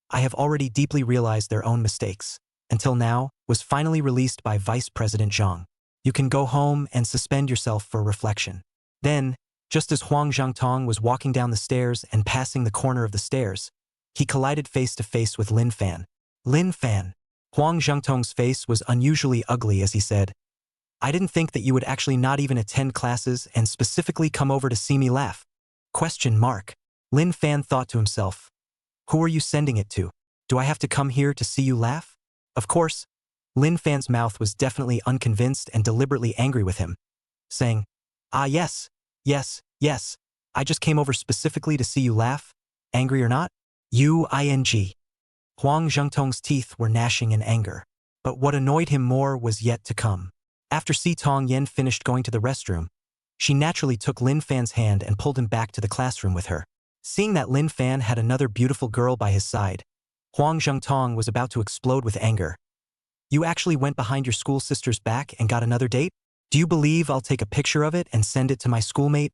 I have already deeply realized their own mistakes. Until now, was finally released by Vice President Zhang. You can go home and suspend yourself for reflection. Then, just as Huang Zhengtong was walking down the stairs and passing the corner of the stairs, he collided face to face with Lin Fan. Lin Fan. Huang Zhengtong's face was unusually ugly as he said, I didn't think that you would actually not even attend classes and specifically come over to see me laugh. Question mark. Lin Fan thought to himself, who are you sending it to? Do I have to come here to see you laugh? Of course, Lin Fan's mouth was definitely unconvinced and deliberately angry with him, saying, yes, I just came over specifically to see you laugh, angry or not. U-I-N-G. Huang Zhengtong's teeth were gnashing in anger. But what annoyed him more was yet to come. After Si Tongyen finished going to the restroom, she naturally took Lin Fan's hand and pulled him back to the classroom with her. Seeing that Lin Fan had another beautiful girl by his side, Huang Zhengtong was about to explode with anger. You actually went behind your school sister's back and got another date? Do you believe I'll take a picture of it and send it to my schoolmate?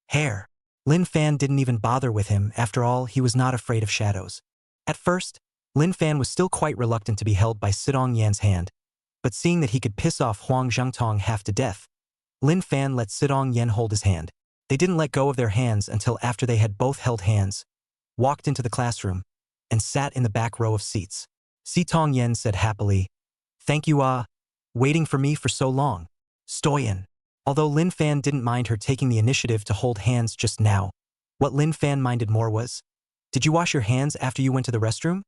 Hair. Lin Fan didn't even bother with him. After all, he was not afraid of shadows. At first, Lin Fan was still quite reluctant to be held by Sidong Yan's hand, but seeing that he could piss off Huang Zhengtong half to death, Lin Fan let Sidong Yan hold his hand. They didn't let go of their hands until after they had both held hands, walked into the classroom, and sat in the back row of seats. Si Tongyen said happily, Thank you, waiting for me for so long. Stoyan. Although Lin Fan didn't mind her taking the initiative to hold hands just now, what Lin Fan minded more was, did you wash your hands after you went to the restroom?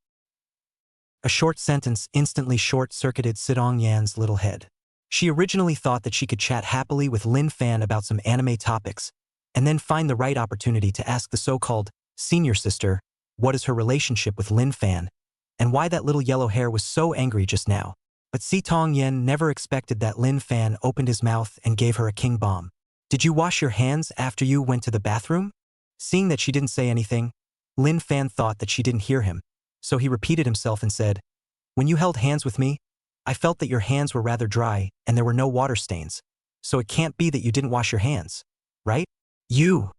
A short sentence instantly short-circuited Sidong Yan's little head. She originally thought that she could chat happily with Lin Fan about some anime topics, and then find the right opportunity to ask the so-called senior sister what is her relationship with Lin Fan, and why that little yellow hair was so angry just now. But Si Tongyen never expected that Lin Fan opened his mouth and gave her a king bomb. Did you wash your hands after you went to the bathroom? Seeing that she didn't say anything, Lin Fan thought that she didn't hear him, so he repeated himself and said, When you held hands with me, I felt that your hands were rather dry and there were no water stains, so it can't be that you didn't wash your hands, right? You.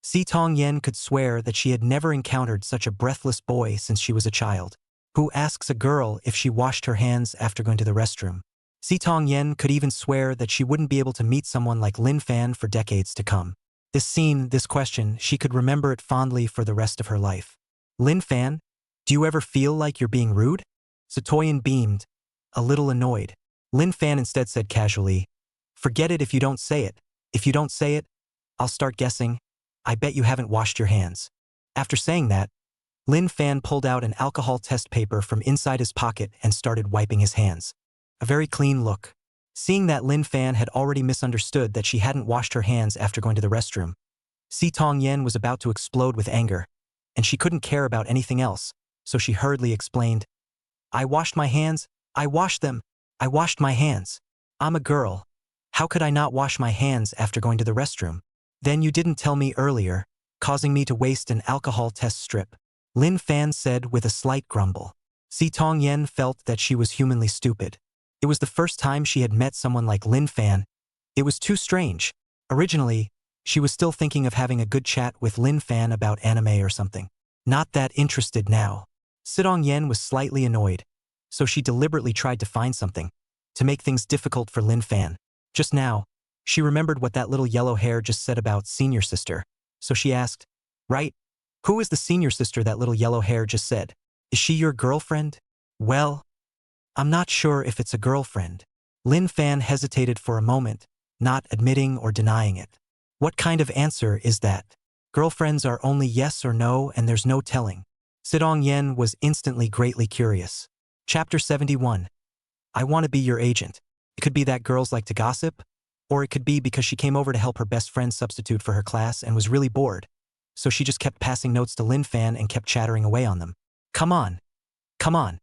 Si Tongyen could swear that she had never encountered such a breathless boy since she was a child. Who asks a girl if she washed her hands after going to the restroom? Si Tongyen could even swear that she wouldn't be able to meet someone like Lin Fan for decades to come. This scene, this question, she could remember it fondly for the rest of her life. Lin Fan, do you ever feel like you're being rude? Satoyan beamed, a little annoyed. Lin Fan instead said casually, Forget it if you don't say it. If you don't say it, I'll start guessing. I bet you haven't washed your hands. After saying that, Lin Fan pulled out an alcohol test paper from inside his pocket and started wiping his hands. A very clean look. Seeing that Lin Fan had already misunderstood that she hadn't washed her hands after going to the restroom, Si Tongyen was about to explode with anger, and she couldn't care about anything else, so she hurriedly explained, I washed my hands, I washed them, I washed my hands. I'm a girl. How could I not wash my hands after going to the restroom? Then you didn't tell me earlier, causing me to waste an alcohol test strip. Lin Fan said with a slight grumble. Si Tongyen felt that she was humanly stupid. It was the first time she had met someone like Lin Fan. It was too strange. Originally, she was still thinking of having a good chat with Lin Fan about anime or something. Not that interested now. Sidong Yen was slightly annoyed, so she deliberately tried to find something to make things difficult for Lin Fan. Just now, she remembered what that little yellow hair just said about senior sister, so she asked, Right? Who is the senior sister that little yellow hair just said? Is she your girlfriend? Well, I'm not sure if it's a girlfriend. Lin Fan hesitated for a moment, not admitting or denying it. What kind of answer is that? Girlfriends are only yes or no and there's no telling. Sidong Yen was instantly greatly curious. Chapter 71. I want to be your agent. It could be that girls like to gossip, or it could be because she came over to help her best friend substitute for her class and was really bored, so she just kept passing notes to Lin Fan and kept chattering away on them. Come on. Come on.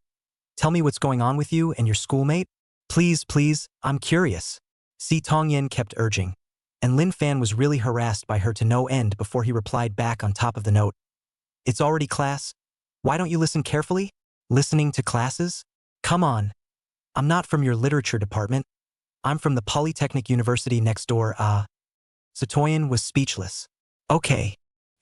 Tell me what's going on with you and your schoolmate? Please, please, I'm curious. Si Tongyen kept urging, and Lin Fan was really harassed by her to no end before he replied back on top of the note. It's already class. Why don't you listen carefully? Listening to classes? Come on. I'm not from your literature department. I'm from the Polytechnic University next door, Satoyan was speechless. Okay.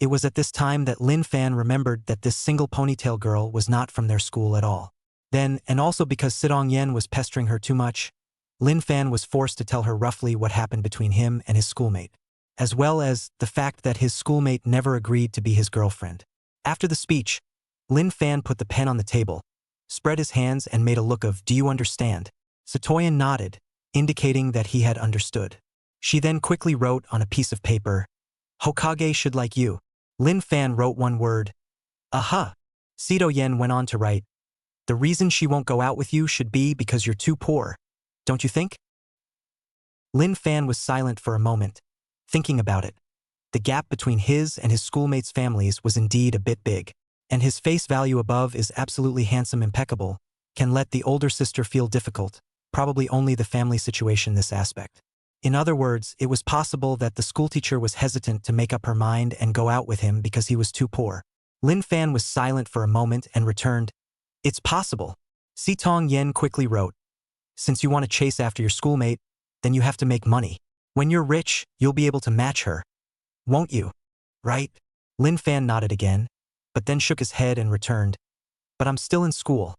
It was at this time that Lin Fan remembered that this single ponytail girl was not from their school at all. Then, and also because Sidong Yen was pestering her too much, Lin Fan was forced to tell her roughly what happened between him and his schoolmate, as well as the fact that his schoolmate never agreed to be his girlfriend. After the speech, Lin Fan put the pen on the table, spread his hands and made a look of, "Do you understand?" Satoyan nodded, indicating that he had understood. She then quickly wrote on a piece of paper, "Hokage should like you." Lin Fan wrote one word, "Aha." Sido Yen went on to write, "The reason she won't go out with you should be because you're too poor, don't you think?" Lin Fan was silent for a moment, thinking about it. The gap between his and his schoolmates' families was indeed a bit big, and his face value above is absolutely handsome, impeccable, can let the older sister feel difficult, probably only the family situation this aspect. In other words, it was possible that the schoolteacher was hesitant to make up her mind and go out with him because he was too poor. Lin Fan was silent for a moment and returned, "It's possible." Sitong Yen quickly wrote, "Since you want to chase after your schoolmate, then you have to make money. When you're rich, you'll be able to match her. Won't you? Right?" Lin Fan nodded again, but then shook his head and returned, "But I'm still in school.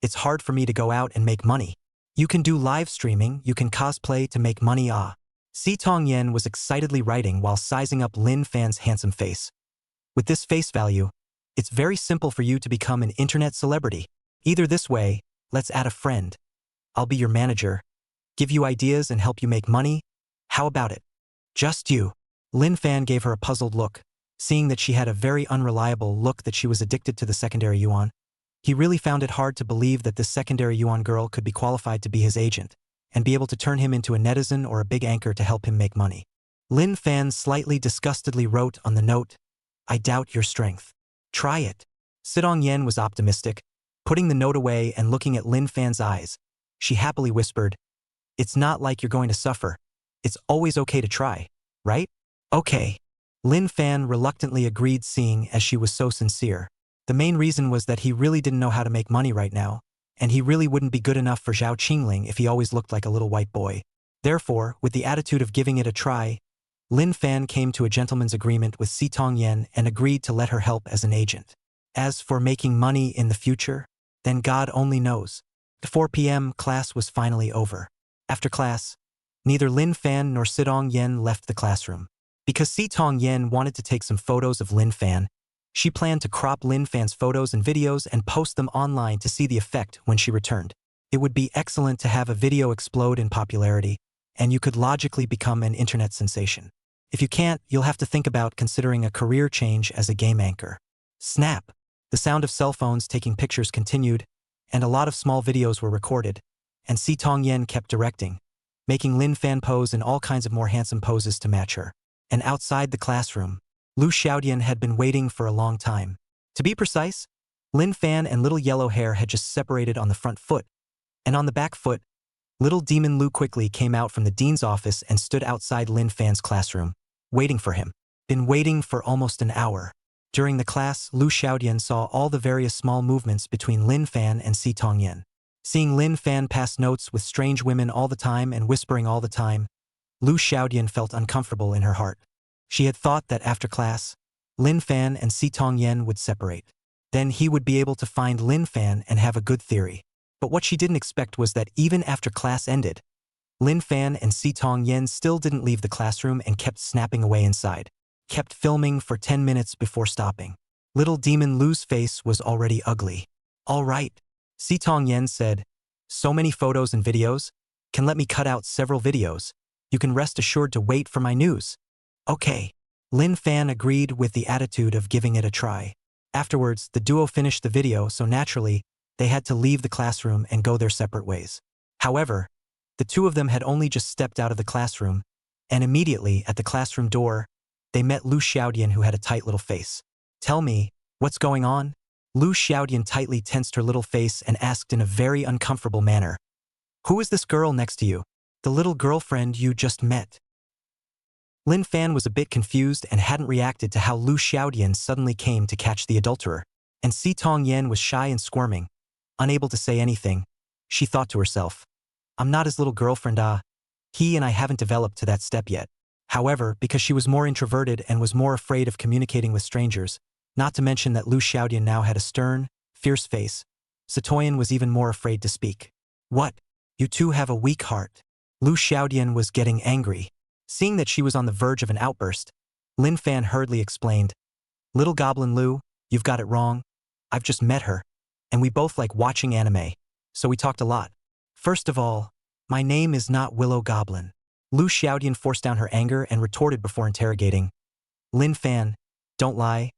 It's hard for me to go out and make money. You can do live streaming, you can cosplay to make money, ah." Sitong Yen was excitedly writing while sizing up Lin Fan's handsome face. "With this face value, it's very simple for you to become an internet celebrity. Either this way, let's add a friend. I'll be your manager, give you ideas and help you make money. How about it? Just you." Lin Fan gave her a puzzled look, seeing that she had a very unreliable look, that she was addicted to the secondary yuan. He really found it hard to believe that this secondary yuan girl could be qualified to be his agent and be able to turn him into a netizen or a big anchor to help him make money. Lin Fan slightly disgustedly wrote on the note, "I doubt your strength. Try it." Sidong Yen was optimistic, putting the note away and looking at Lin Fan's eyes. She happily whispered, "It's not like you're going to suffer. It's always okay to try, right?" "Okay." Lin Fan reluctantly agreed, seeing as she was so sincere. The main reason was that he really didn't know how to make money right now, and he really wouldn't be good enough for Zhao Qingling if he always looked like a little white boy. Therefore, with the attitude of giving it a try, Lin Fan came to a gentleman's agreement with Sitong Yen and agreed to let her help as an agent. As for making money in the future, then God only knows. The 4 p.m. class was finally over. After class, neither Lin Fan nor Sidong Yen left the classroom. Because Sitong Yen wanted to take some photos of Lin Fan, she planned to crop Lin Fan's photos and videos and post them online to see the effect when she returned. It would be excellent to have a video explode in popularity, and you could logically become an internet sensation. If you can't, you'll have to think about considering a career change as a game anchor. Snap! The sound of cell phones taking pictures continued, and a lot of small videos were recorded, and Sitong Yen kept directing, making Lin Fan pose in all kinds of more handsome poses to match her. And outside the classroom, Lu Xiaodian had been waiting for a long time. To be precise, Lin Fan and Little Yellow Hair had just separated on the front foot, and on the back foot, Little Demon Lu quickly came out from the dean's office and stood outside Lin Fan's classroom, waiting for him. Been waiting for almost an hour. During the class, Lu Xiaodian saw all the various small movements between Lin Fan and Sitong Yen. Seeing Lin Fan pass notes with strange women all the time and whispering all the time, Lu Xiaodian felt uncomfortable in her heart. She had thought that after class, Lin Fan and Sitong Yen would separate. Then he would be able to find Lin Fan and have a good theory. But what she didn't expect was that even after class ended, Lin Fan and Sitong Yen still didn't leave the classroom and kept snapping away inside. Kept filming for 10 minutes before stopping. Little Demon Lu's face was already ugly. "All right," Sitong Yen said. "So many photos and videos. Can let me cut out several videos. You can rest assured to wait for my news." "Okay." Lin Fan agreed with the attitude of giving it a try. Afterwards, the duo finished the video, so naturally, they had to leave the classroom and go their separate ways. However, the two of them had only just stepped out of the classroom, and immediately at the classroom door, they met Lu Xiaodian, who had a tight little face. "Tell me, what's going on?" Lu Xiaodian tightly tensed her little face and asked in a very uncomfortable manner, "Who is this girl next to you? The little girlfriend you just met?" Lin Fan was a bit confused and hadn't reacted to how Lu Xiaodian suddenly came to catch the adulterer, and Sitong Yen was shy and squirming, unable to say anything. She thought to herself, "I'm not his little girlfriend, he and I haven't developed to that step yet." However, because she was more introverted and was more afraid of communicating with strangers, not to mention that Lu Xiaodian now had a stern, fierce face, Satoyan was even more afraid to speak. What? You two have a weak heart. Lu Xiaodian was getting angry. Seeing that she was on the verge of an outburst, Lin Fan hurriedly explained, Little Goblin Lu, you've got it wrong. I've just met her, and we both like watching anime, so we talked a lot. First of all, my name is not Willow Goblin. Lu Xiaodian forced down her anger and retorted before interrogating. Lin Fan, don't lie.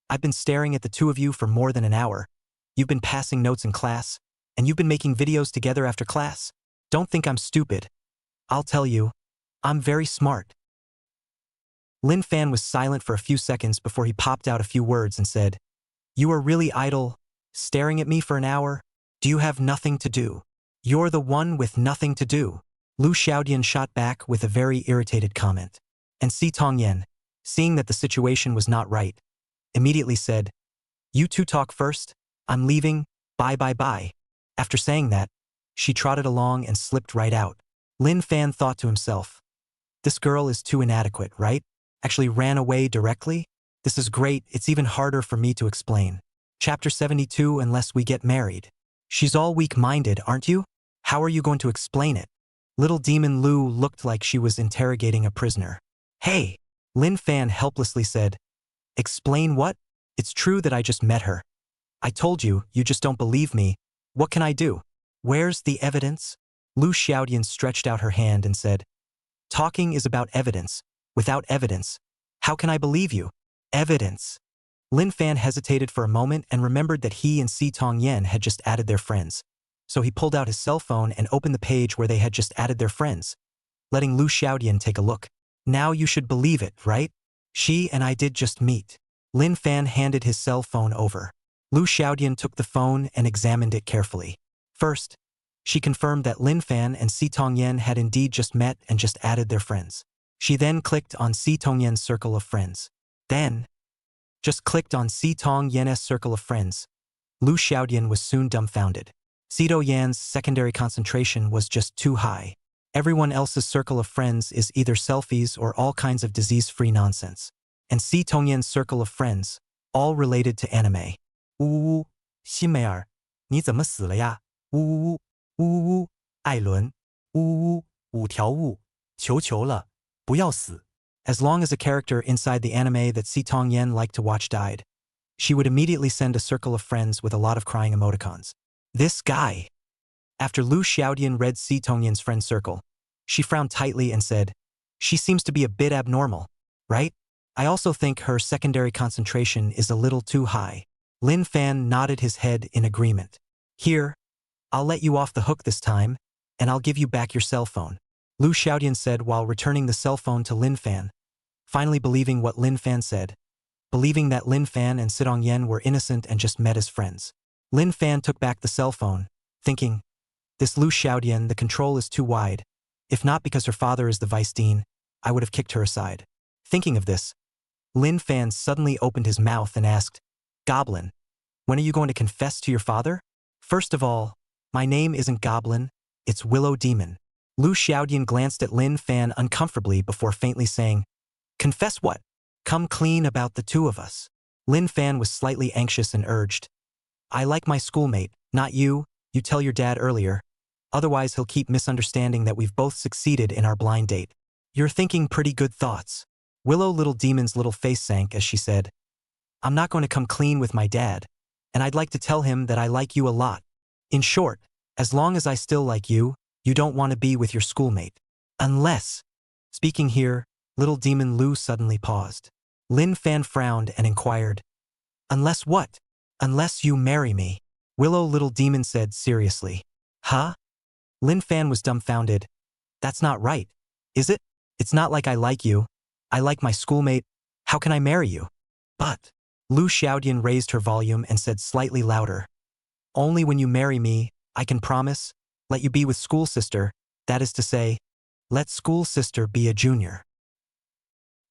I've been staring at the two of you for more than an hour. You've been passing notes in class, and you've been making videos together after class. Don't think I'm stupid. I'll tell you, I'm very smart. Lin Fan was silent for a few seconds before he popped out a few words and said, You are really idle, staring at me for an hour? Do you have nothing to do? You're the one with nothing to do. Lu Xiaodian shot back with a very irritated comment. And Si Tongyan, seeing that the situation was not right, immediately said, You two talk first, I'm leaving, bye bye bye. After saying that, she trotted along and slipped right out. Lin Fan thought to himself, This girl is too inadequate, right? Actually ran away directly? This is great, it's even harder for me to explain. Chapter 72 Unless we get married. She's all weak-minded, aren't you? How are you going to explain it? Little Demon Lu looked like she was interrogating a prisoner. Hey! Lin Fan helplessly said, Explain what? It's true that I just met her. I told you, you just don't believe me. What can I do? Where's the evidence? Lu Xiaodian stretched out her hand and said, Talking is about evidence. Without evidence, how can I believe you? Evidence. Lin Fan hesitated for a moment and remembered that he and Si Tongyan had just added their friends. So he pulled out his cell phone and opened the page where they had just added their friends, letting Lu Xiaodian take a look. Now you should believe it, right? She and I did just meet. Lin Fan handed his cell phone over. Lu Xiaodian took the phone and examined it carefully. First, she confirmed that Lin Fan and Si Tongyan had indeed just met and just added their friends. She then clicked on Si Tongyan's circle of friends. Then, just clicked on Si Tongyan's circle of friends. Lu Xiaodian was soon dumbfounded. Si Tongyan's secondary concentration was just too high. Everyone else's circle of friends is either selfies or all kinds of disease-free nonsense. And Si Tongyan's circle of friends, all related to anime. 呜呜呜，辛梅尔，你怎么死了呀？呜呜呜，呜呜呜，艾伦，呜呜呜，五条悟，求求了，不要死。As long as a character inside the anime that Si Tongyan liked to watch died, she would immediately send a circle of friends with a lot of crying emoticons. This guy. After Lu Xiaodian read Si Tongyan's friend circle, she frowned tightly and said, She seems to be a bit abnormal, right? I also think her secondary concentration is a little too high. Lin Fan nodded his head in agreement. Here, I'll let you off the hook this time, and I'll give you back your cell phone. Lu Xiaodian said while returning the cell phone to Lin Fan, finally believing what Lin Fan said, believing that Lin Fan and Si Tongyan were innocent and just met as friends. Lin Fan took back the cell phone, thinking, This Lu Xiaodian, the control is too wide. If not because her father is the vice dean, I would have kicked her aside. Thinking of this, Lin Fan suddenly opened his mouth and asked, Goblin, when are you going to confess to your father? First of all, my name isn't Goblin, it's Willow Demon. Lu Xiaodian glanced at Lin Fan uncomfortably before faintly saying, Confess what? Come clean about the two of us. Lin Fan was slightly anxious and urged, I like my schoolmate, not you, you tell your dad earlier. Otherwise he'll keep misunderstanding that we've both succeeded in our blind date. You're thinking pretty good thoughts. Willow Little Demon's little face sank as she said, I'm not going to come clean with my dad, and I'd like to tell him that I like you a lot. In short, as long as I still like you, you don't want to be with your schoolmate. Unless. Speaking here, Little Demon Lu suddenly paused. Lin Fan frowned and inquired, Unless what? Unless you marry me. Willow Little Demon said seriously. Huh? Lin Fan was dumbfounded. That's not right, is it? It's not like I like you. I like my schoolmate. How can I marry you? But. Lu Xiaodian raised her volume and said slightly louder. Only when you marry me, I can promise, let you be with school sister, that is to say, let school sister be a junior.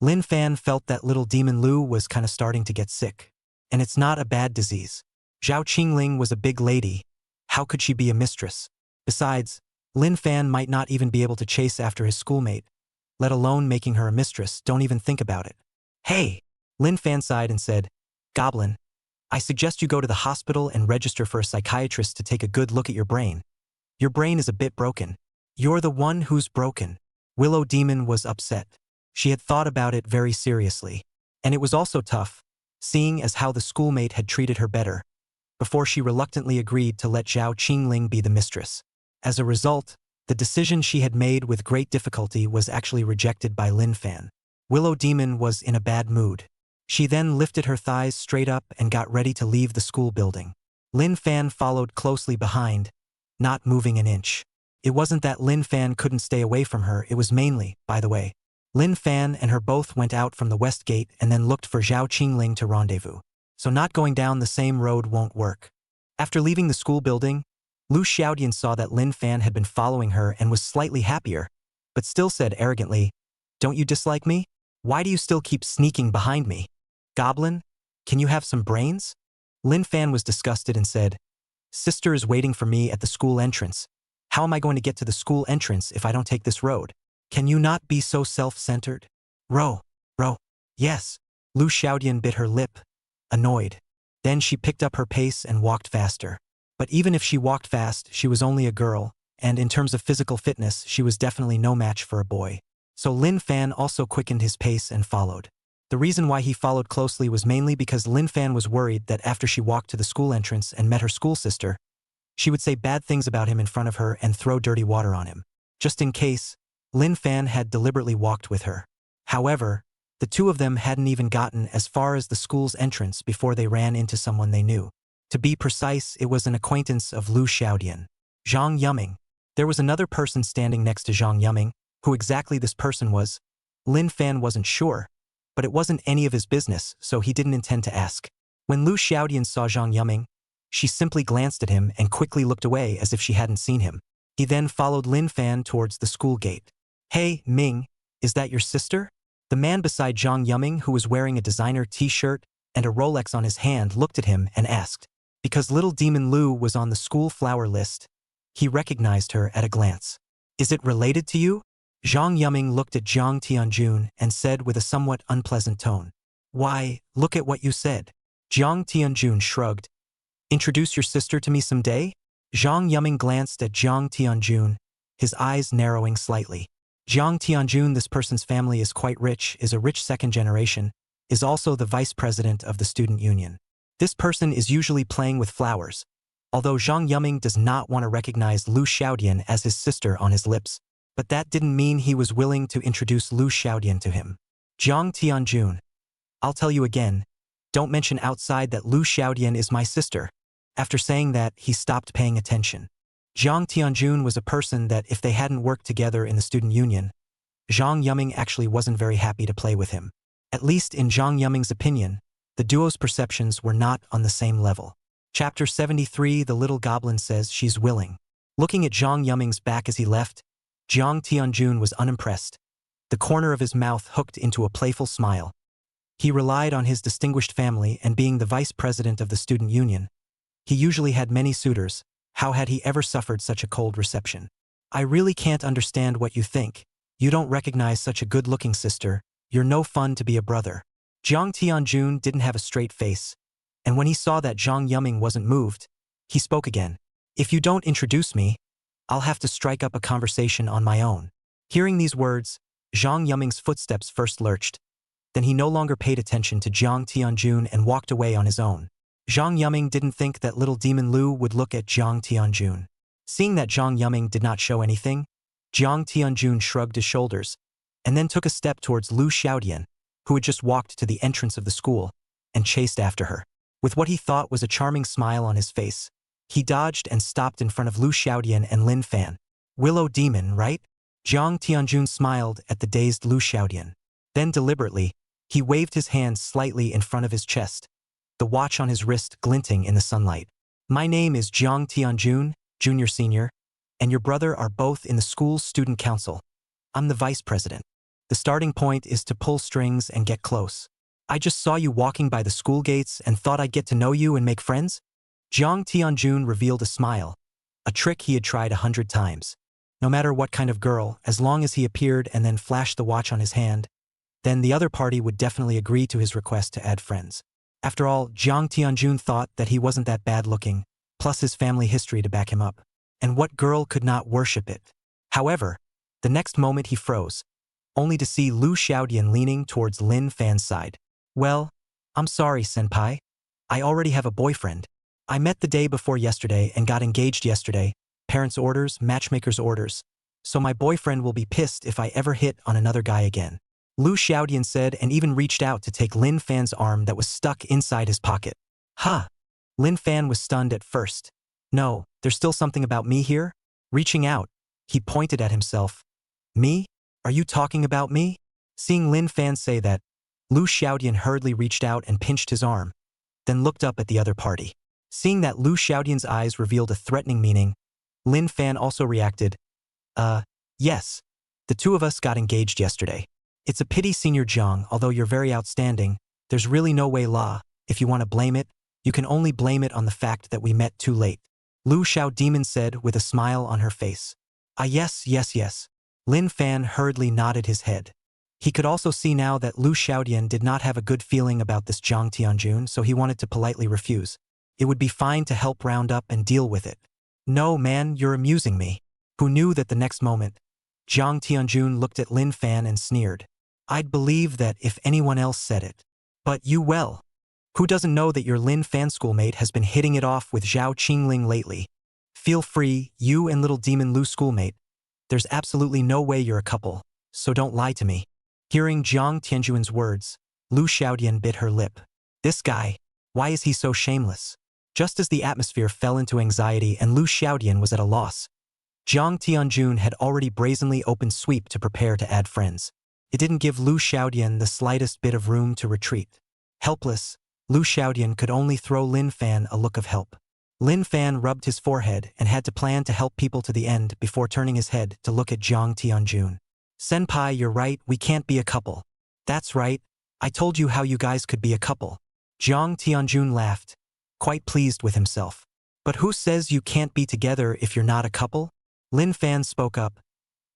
Lin Fan felt that Little Demon Lu was kind of starting to get sick. And it's not a bad disease. Zhao Qingling was a big lady. How could she be a mistress? Besides, Lin Fan might not even be able to chase after his schoolmate. let alone making her a mistress. Don't even think about it. Hey! Lin Fan sighed and said, Goblin, I suggest you go to the hospital and register for a psychiatrist to take a good look at your brain. Your brain is a bit broken. You're the one who's broken. Willow Demon was upset. She had thought about it very seriously. And it was also tough, seeing as how the schoolmate had treated her better, before she reluctantly agreed to let Zhao Qingling be the mistress. As a result, the decision she had made with great difficulty was actually rejected by Lin Fan. Willow Demon was in a bad mood. She then lifted her thighs straight up and got ready to leave the school building. Lin Fan followed closely behind, not moving an inch. It wasn't that Lin Fan couldn't stay away from her, it was mainly, by the way, Lin Fan and her both went out from the west gate and then looked for Zhao Qingling to rendezvous. So not going down the same road won't work. After leaving the school building, Lu Xiaodian saw that Lin Fan had been following her and was slightly happier, but still said arrogantly, Don't you dislike me? Why do you still keep sneaking behind me? Goblin, can you have some brains? Lin Fan was disgusted and said, Sister is waiting for me at the school entrance. How am I going to get to the school entrance if I don't take this road? Can you not be so self-centered? Row. Yes. Lu Xiaodian bit her lip, annoyed. Then she picked up her pace and walked faster. But even if she walked fast, she was only a girl, and in terms of physical fitness, she was definitely no match for a boy. So Lin Fan also quickened his pace and followed. The reason why he followed closely was mainly because Lin Fan was worried that after she walked to the school entrance and met her school sister, she would say bad things about him in front of her and throw dirty water on him. Just in case, Lin Fan had deliberately walked with her. However, the two of them hadn't even gotten as far as the school's entrance before they ran into someone they knew. To be precise, it was an acquaintance of Lu Xiaodian. Zhang Yuming. There was another person standing next to Zhang Yuming. Who exactly this person was, Lin Fan wasn't sure, but it wasn't any of his business, so he didn't intend to ask. When Lu Xiaodian saw Zhang Yuming, she simply glanced at him and quickly looked away as if she hadn't seen him. He then followed Lin Fan towards the school gate. Hey, Ming, is that your sister? The man beside Zhang Yuming, who was wearing a designer t-shirt and a Rolex on his hand, looked at him and asked. Because little demon Lu was on the school flower list, he recognized her at a glance. Is it related to you? Zhang Yuming looked at Jiang Tianjun and said with a somewhat unpleasant tone. Why, look at what you said. Jiang Tianjun shrugged. Introduce your sister to me someday? Zhang Yuming glanced at Jiang Tianjun, his eyes narrowing slightly. Jiang Tianjun, this person's family is quite rich, is a rich second generation, is also the vice president of the student union. This person is usually playing with flowers, although Zhang Yuming does not want to recognize Lu Xiaodian as his sister on his lips. But that didn't mean he was willing to introduce Lu Xiaodian to him. Jiang Tianjun. I'll tell you again, don't mention outside that Lu Xiaodian is my sister. After saying that, he stopped paying attention. Jiang Tianjun was a person that if they hadn't worked together in the student union, Zhang Yuming actually wasn't very happy to play with him. At least in Zhang Yuming's opinion, the duo's perceptions were not on the same level. Chapter 73, The Little Goblin Says She's Willing. Looking at Zhang Yuming's back as he left, Jiang Tianjun was unimpressed, the corner of his mouth hooked into a playful smile. He relied on his distinguished family and being the vice president of the student union. He usually had many suitors. How had he ever suffered such a cold reception? I really can't understand what you think. You don't recognize such a good-looking sister. You're no fun to be a brother. Jiang Tianjun didn't have a straight face, and when he saw that Zhang Yuming wasn't moved, he spoke again. If you don't introduce me, I'll have to strike up a conversation on my own. Hearing these words, Zhang Yuming's footsteps first lurched. Then he no longer paid attention to Jiang Tianjun and walked away on his own. Zhang Yuming didn't think that little demon Lu would look at Jiang Tianjun. Seeing that Zhang Yuming did not show anything, Jiang Tianjun shrugged his shoulders, and then took a step towards Lu Xiaodian, who had just walked to the entrance of the school, and chased after her. With what he thought was a charming smile on his face, he dodged and stopped in front of Lu Xiaodian and Lin Fan. Willow Demon, right? Jiang Tianjun smiled at the dazed Lu Xiaodian. Then deliberately, he waved his hand slightly in front of his chest, the watch on his wrist glinting in the sunlight. My name is Jiang Tianjun, junior senior, and your brother are both in the school's student council. I'm the vice president. The starting point is to pull strings and get close. I just saw you walking by the school gates and thought I'd get to know you and make friends? Jiang Tianjun revealed a smile, a trick he had tried 100 times. No matter what kind of girl, as long as he appeared and then flashed the watch on his hand, then the other party would definitely agree to his request to add friends. After all, Jang Tianjun thought that he wasn't that bad looking, plus his family history to back him up. And what girl could not worship it? However, the next moment he froze, only to see Lu Xiaodian leaning towards Lin Fan's side. Well, I'm sorry, senpai. I already have a boyfriend. I met the day before yesterday and got engaged yesterday. Parents' orders, matchmaker's orders. So my boyfriend will be pissed if I ever hit on another guy again. Lu Xiaodian said and even reached out to take Lin Fan's arm that was stuck inside his pocket. Huh. Lin Fan was stunned at first. No, there's still something about me here? Reaching out, he pointed at himself. Me? Are you talking about me? Seeing Lin Fan say that, Lu Xiaodian hurriedly reached out and pinched his arm, then looked up at the other party. Seeing that Lu Xiaodian's eyes revealed a threatening meaning, Lin Fan also reacted, yes. The two of us got engaged yesterday. It's a pity, Senior Jiang, although you're very outstanding, there's really no way if you want to blame it, you can only blame it on the fact that we met too late. Lu Xiaodian said with a smile on her face. Yes. Lin Fan hurriedly nodded his head. He could also see now that Lu Xiaodian did not have a good feeling about this Jiang Tianjun, so he wanted to politely refuse. It would be fine to help round up and deal with it. No, man, you're amusing me. Who knew that the next moment, Jiang Tianjun looked at Lin Fan and sneered. I'd believe that if anyone else said it. But you will. Who doesn't know that your Lin Fan schoolmate has been hitting it off with Zhao Qingling lately? Feel free, you and little demon Lu schoolmate. There's absolutely no way you're a couple, so don't lie to me. Hearing Jiang Tianjun's words, Lu Xiaodian bit her lip. This guy, why is he so shameless? Just as the atmosphere fell into anxiety and Lu Xiaodian was at a loss, Jiang Tianjun had already brazenly opened sweep to prepare to add friends. It didn't give Lu Xiaodian the slightest bit of room to retreat. Helpless, Lu Xiaodian could only throw Lin Fan a look of help. Lin Fan rubbed his forehead and had to plan to help people to the end before turning his head to look at Jiang Tianjun. Senpai, you're right, we can't be a couple. That's right, I told you how you guys could be a couple. Jiang Tianjun laughed, quite pleased with himself. But who says you can't be together if you're not a couple? Lin Fan spoke up.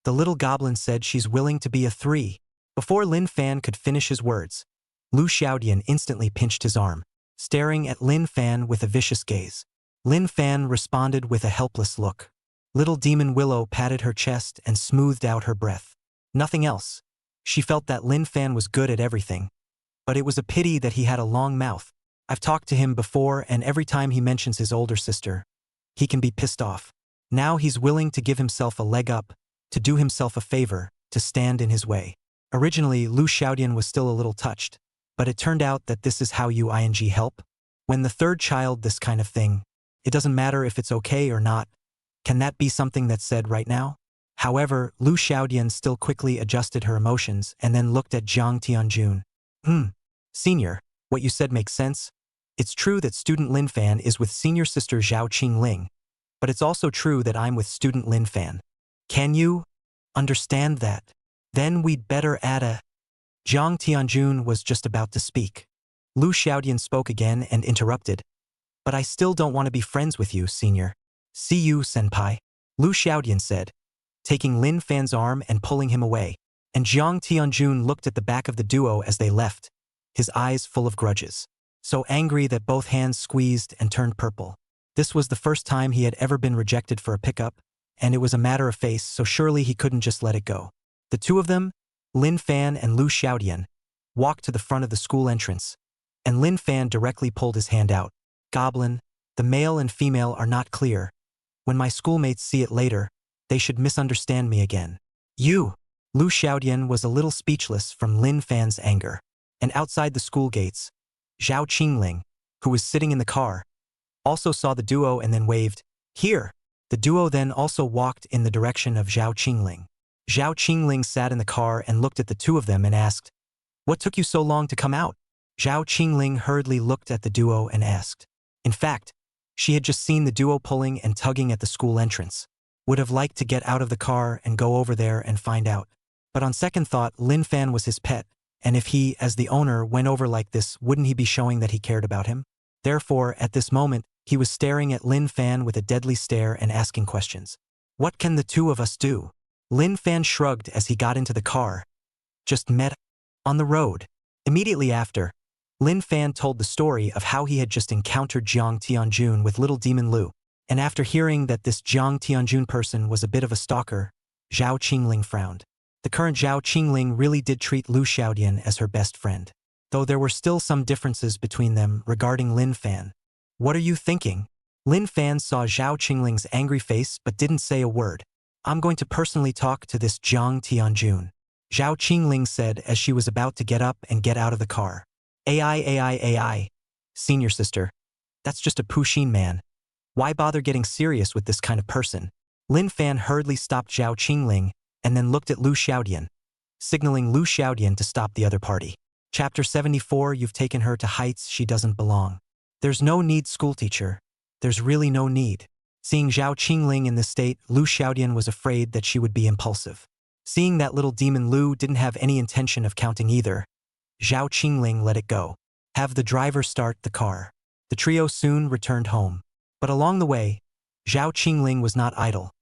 The little goblin said she's willing to be a three. Before Lin Fan could finish his words, Lu Xiaodian instantly pinched his arm, staring at Lin Fan with a vicious gaze. Lin Fan responded with a helpless look. Little Demon Willow patted her chest and smoothed out her breath. Nothing else. She felt that Lin Fan was good at everything. But it was a pity that he had a long mouth. I've talked to him before, and every time he mentions his older sister, he can be pissed off. Now he's willing to give himself a leg up, to do himself a favor, to stand in his way. Originally, Lu Xiaodian was still a little touched, but it turned out that this is how you help. When the third child this kind of thing, it doesn't matter if it's okay or not. Can that be something that's said right now? However, Lu Xiaodian still quickly adjusted her emotions and then looked at Jiang Tianjun. Senior, what you said makes sense. It's true that student Lin Fan is with senior sister Zhao Qingling, but it's also true that I'm with student Lin Fan. Can you understand that? Then we'd better add a... Jiang Tianjun was just about to speak. Lu Xiaodian spoke again and interrupted. But I still don't want to be friends with you, senior. See you, senpai. Lu Xiaodian said, taking Lin Fan's arm and pulling him away. And Jiang Tianjun looked at the back of the duo as they left, his eyes full of grudges. So angry that both hands squeezed and turned purple. This was the first time he had ever been rejected for a pickup, and it was a matter of face, so surely he couldn't just let it go. The two of them, Lin Fan and Lu Xiaodian, walked to the front of the school entrance, and Lin Fan directly pulled his hand out. Goblin, the male and female are not clear. When my schoolmates see it later, they should misunderstand me again. You! Lu Xiaodian was a little speechless from Lin Fan's anger. And outside the school gates, Zhao Qingling, who was sitting in the car, also saw the duo and then waved, "Here!" The duo then also walked in the direction of Zhao Qingling. Zhao Qingling sat in the car and looked at the two of them and asked, "What took you so long to come out?" Zhao Qingling hurriedly looked at the duo and asked. In fact, she had just seen the duo pulling and tugging at the school entrance. Would have liked to get out of the car and go over there and find out. But on second thought, Lin Fan was his pet, and if he, as the owner, went over like this, wouldn't he be showing that he cared about him? Therefore, at this moment, he was staring at Lin Fan with a deadly stare and asking questions. What can the two of us do? Lin Fan shrugged as he got into the car. Just met on the road. Immediately after, Lin Fan told the story of how he had just encountered Jiang Tianjun with little demon Lu. And after hearing that this Jiang Tianjun person was a bit of a stalker, Zhao Qingling frowned. The current Zhao Qingling really did treat Lu Xiaodian as her best friend, though there were still some differences between them regarding Lin Fan. What are you thinking? Lin Fan saw Zhao Qingling's angry face but didn't say a word. I'm going to personally talk to this Jiang Tianjun, Zhao Qingling said as she was about to get up and get out of the car. AI. Senior sister. That's just a Puxin man. Why bother getting serious with this kind of person? Lin Fan hurriedly stopped Zhao Qingling and then looked at Lu Xiaodian, signaling Lu Xiaodian to stop the other party. Chapter 74. You've taken her to heights she doesn't belong. There's no need, schoolteacher. There's really no need. Seeing Zhao Qingling in this state, Lu Xiaodian was afraid that she would be impulsive. Seeing that little demon Lu didn't have any intention of counting either, Zhao Qingling let it go. Have the driver start the car. The trio soon returned home. But along the way, Zhao Qingling was not idle,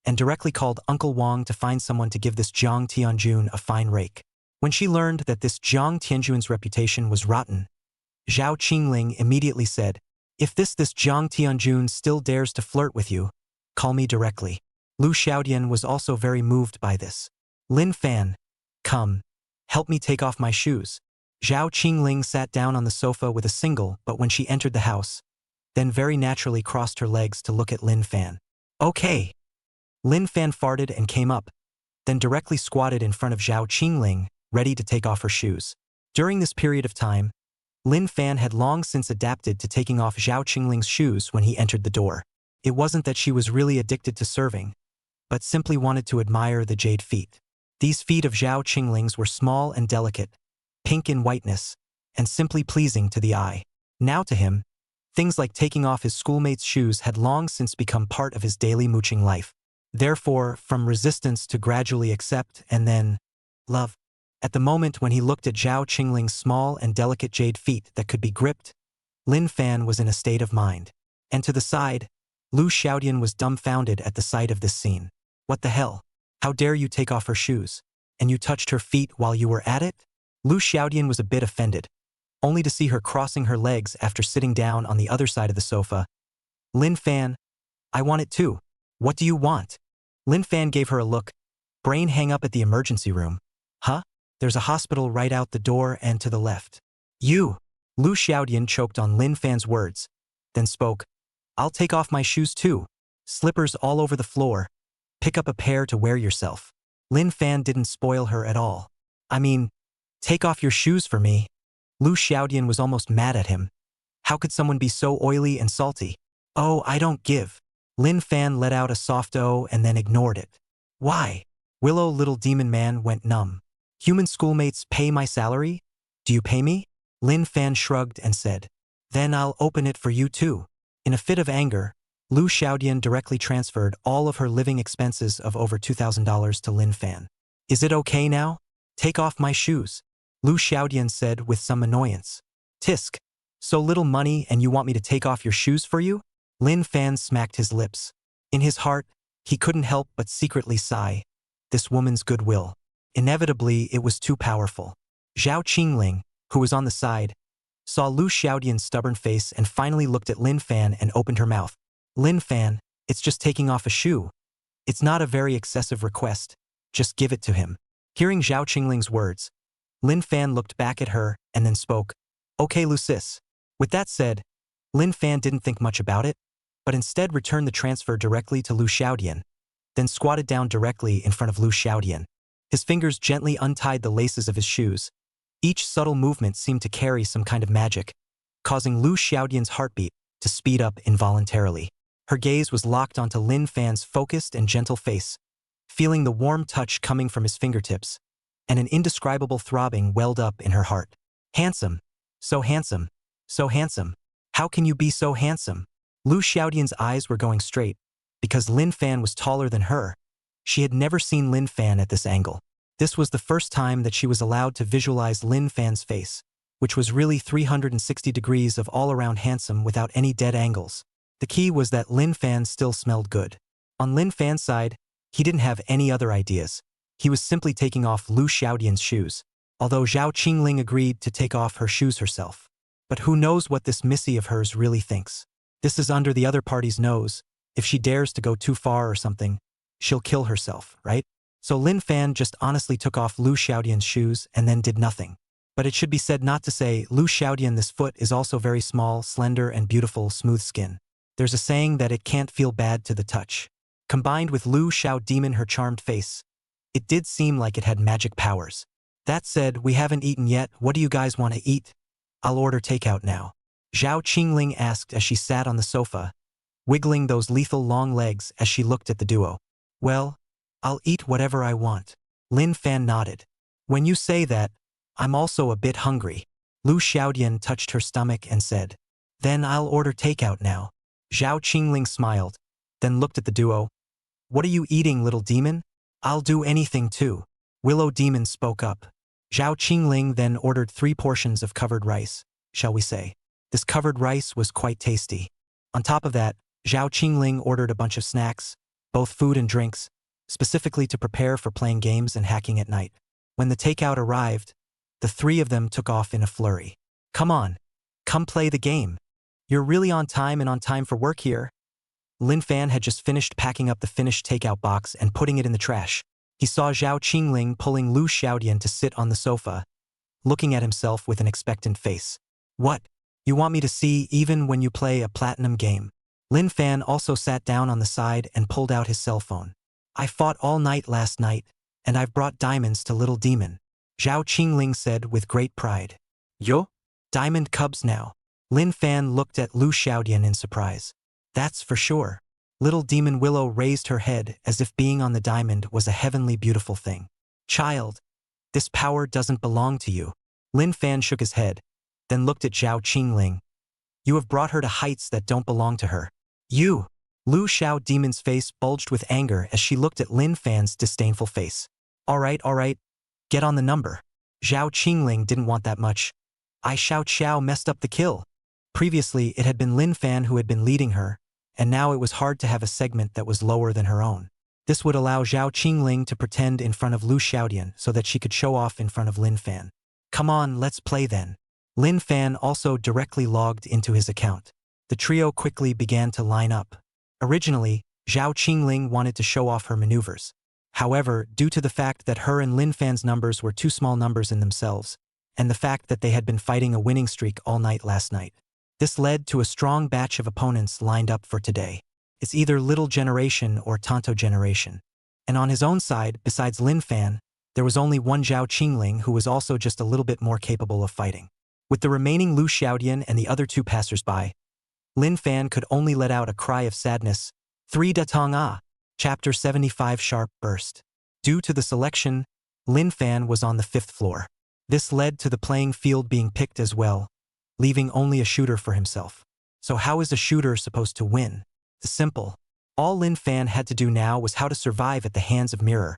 and directly called Uncle Wang to find someone to give this Jiang Tianjun a fine rake. When she learned that this Jiang Tianjun's reputation was rotten, Zhao Qingling immediately said, if this Jiang Tianjun still dares to flirt with you, call me directly. Lu Xiaodian was also very moved by this. Lin Fan, come, help me take off my shoes. Zhao Qingling sat down on the sofa with a single, but when she entered the house, then very naturally crossed her legs to look at Lin Fan. Okay. Lin Fan farted and came up, then directly squatted in front of Zhao Qingling, ready to take off her shoes. During this period of time, Lin Fan had long since adapted to taking off Zhao Qingling's shoes when he entered the door. It wasn't that she was really addicted to serving, but simply wanted to admire the jade feet. These feet of Zhao Qingling's were small and delicate, pink in whiteness, and simply pleasing to the eye. Now to him, things like taking off his schoolmates' shoes had long since become part of his daily mooching life. Therefore, from resistance to gradually accept and then love. At the moment when he looked at Zhao Qingling's small and delicate jade feet that could be gripped, Lin Fan was in a state of mind. And to the side, Lu Xiaodian was dumbfounded at the sight of this scene. What the hell? How dare you take off her shoes? And you touched her feet while you were at it? Lu Xiaodian was a bit offended, only to see her crossing her legs after sitting down on the other side of the sofa. Lin Fan, I want it too. What do you want? Lin Fan gave her a look. Brain hang up at the emergency room. Huh? There's a hospital right out the door and to the left. You! Lu Xiaodian choked on Lin Fan's words, then spoke. I'll take off my shoes too. Slippers all over the floor. Pick up a pair to wear yourself. Lin Fan didn't spoil her at all. I mean, take off your shoes for me. Lu Xiaodian was almost mad at him. How could someone be so oily and salty? Oh, I don't give. Lin Fan let out a soft "oh" and then ignored it. Why? Willow little demon man went numb. Human schoolmates pay my salary? Do you pay me? Lin Fan shrugged and said. Then I'll open it for you too. In a fit of anger, Lu Xiaodian directly transferred all of her living expenses of over $2,000 to Lin Fan. Is it okay now? Take off my shoes, Lu Xiaodian said with some annoyance. Tisk. So little money and you want me to take off your shoes for you? Lin Fan smacked his lips. In his heart, he couldn't help but secretly sigh. This woman's goodwill. Inevitably, it was too powerful. Zhao Qingling, who was on the side, saw Lu Xiaodian's stubborn face and finally looked at Lin Fan and opened her mouth. Lin Fan, it's just taking off a shoe. It's not a very excessive request. Just give it to him. Hearing Zhao Qingling's words, Lin Fan looked back at her and then spoke. Okay, Lu sis. With that said, Lin Fan didn't think much about it, but instead returned the transfer directly to Lu Xiaodian, then squatted down directly in front of Lu Xiaodian. His fingers gently untied the laces of his shoes. Each subtle movement seemed to carry some kind of magic, causing Lu Xiaodian's heartbeat to speed up involuntarily. Her gaze was locked onto Lin Fan's focused and gentle face, feeling the warm touch coming from his fingertips, and an indescribable throbbing welled up in her heart. Handsome. So handsome. So handsome. How can you be so handsome? Lu Xiaodian's eyes were going straight, because Lin Fan was taller than her. She had never seen Lin Fan at this angle. This was the first time that she was allowed to visualize Lin Fan's face, which was really 360 degrees of all-around handsome without any dead angles. The key was that Lin Fan still smelled good. On Lin Fan's side, he didn't have any other ideas. He was simply taking off Lu Xiaodian's shoes, although Zhao Qingling agreed to take off her shoes herself. But who knows what this missy of hers really thinks? This is under the other party's nose. If she dares to go too far or something, she'll kill herself, right? So Lin Fan just honestly took off Lu Xiaodian's shoes and then did nothing. But it should be said not to say Lu Xiaodian this foot is also very small, slender and beautiful, smooth skin. There's a saying that it can't feel bad to the touch. Combined with Lu Xiao Demon her charmed face, it did seem like it had magic powers. That said, we haven't eaten yet. What do you guys want to eat? I'll order takeout now. Zhao Qingling asked as she sat on the sofa, wiggling those lethal long legs as she looked at the duo. Well, I'll eat whatever I want. Lin Fan nodded. When you say that, I'm also a bit hungry. Lu Xiaodian touched her stomach and said, Then I'll order takeout now. Zhao Qingling smiled, then looked at the duo. What are you eating, little demon? I'll do anything too. Willow Demon spoke up. Zhao Qingling then ordered 3 portions of covered rice, shall we say. This covered rice was quite tasty. On top of that, Zhao Qingling ordered a bunch of snacks, both food and drinks, specifically to prepare for playing games and hacking at night. When the takeout arrived, the 3 of them took off in a flurry. Come on, come play the game. You're really on time and on time for work here. Lin Fan had just finished packing up the finished takeout box and putting it in the trash. He saw Zhao Qingling pulling Lu Xiaodian to sit on the sofa, looking at himself with an expectant face. What? You want me to see even when you play a platinum game? Lin Fan also sat down on the side and pulled out his cell phone. I fought all night last night, and I've brought diamonds to little demon. Zhao Qingling said with great pride. Yo? Diamond cubs now. Lin Fan looked at Lu Xiaodian in surprise. That's for sure. Little demon Willow raised her head as if being on the diamond was a heavenly beautiful thing. Child, this power doesn't belong to you. Lin Fan shook his head, then looked at Zhao Qingling. You have brought her to heights that don't belong to her. You! Lu Xiao Demon's face bulged with anger as she looked at Lin Fan's disdainful face. All right, get on the number. Zhao Qingling didn't want that much. Xiao Xiao messed up the kill. Previously, it had been Lin Fan who had been leading her, and now it was hard to have a segment that was lower than her own. This would allow Zhao Qingling to pretend in front of Lu Xiaodian so that she could show off in front of Lin Fan. Come on, let's play then. Lin Fan also directly logged into his account. The trio quickly began to line up. Originally, Zhao Qingling wanted to show off her maneuvers. However, due to the fact that her and Lin Fan's numbers were 2 small numbers in themselves, and the fact that they had been fighting a winning streak all night last night, this led to a strong batch of opponents lined up for today. It's either Little Generation or Tonto Generation. And on his own side, besides Lin Fan, there was only one Zhao Qingling who was also just a little bit more capable of fighting. With the remaining Lu Xiaodian and the other 2 passersby, Lin Fan could only let out a cry of sadness. 3 Datong Ah! Chapter 75 Sharp Burst. Due to the selection, Lin Fan was on the 5th floor. This led to the playing field being picked as well, leaving only a shooter for himself. So how is a shooter supposed to win? It's simple. All Lin Fan had to do now was how to survive at the hands of Mirror,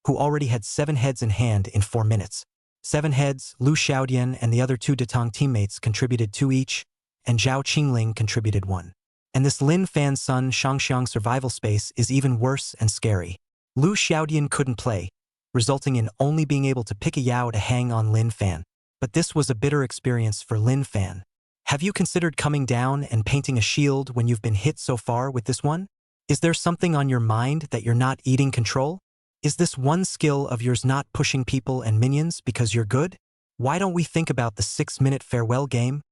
who already had 7 heads in hand in 4 minutes. 7 heads, Lu Xiaodian and the other 2 Datong teammates contributed 2 each, and Zhao Qingling contributed 1. And this Lin Fan's son Shangxiang survival space is even worse and scary. Lu Xiaodian couldn't play, resulting in only being able to pick a Yao to hang on Lin Fan. But this was a bitter experience for Lin Fan. Have you considered coming down and painting a shield when you've been hit so far with this one? Is there something on your mind that you're not eating control? Is this one skill of yours not pushing people and minions because you're good? Why don't we think about the 6-minute farewell game?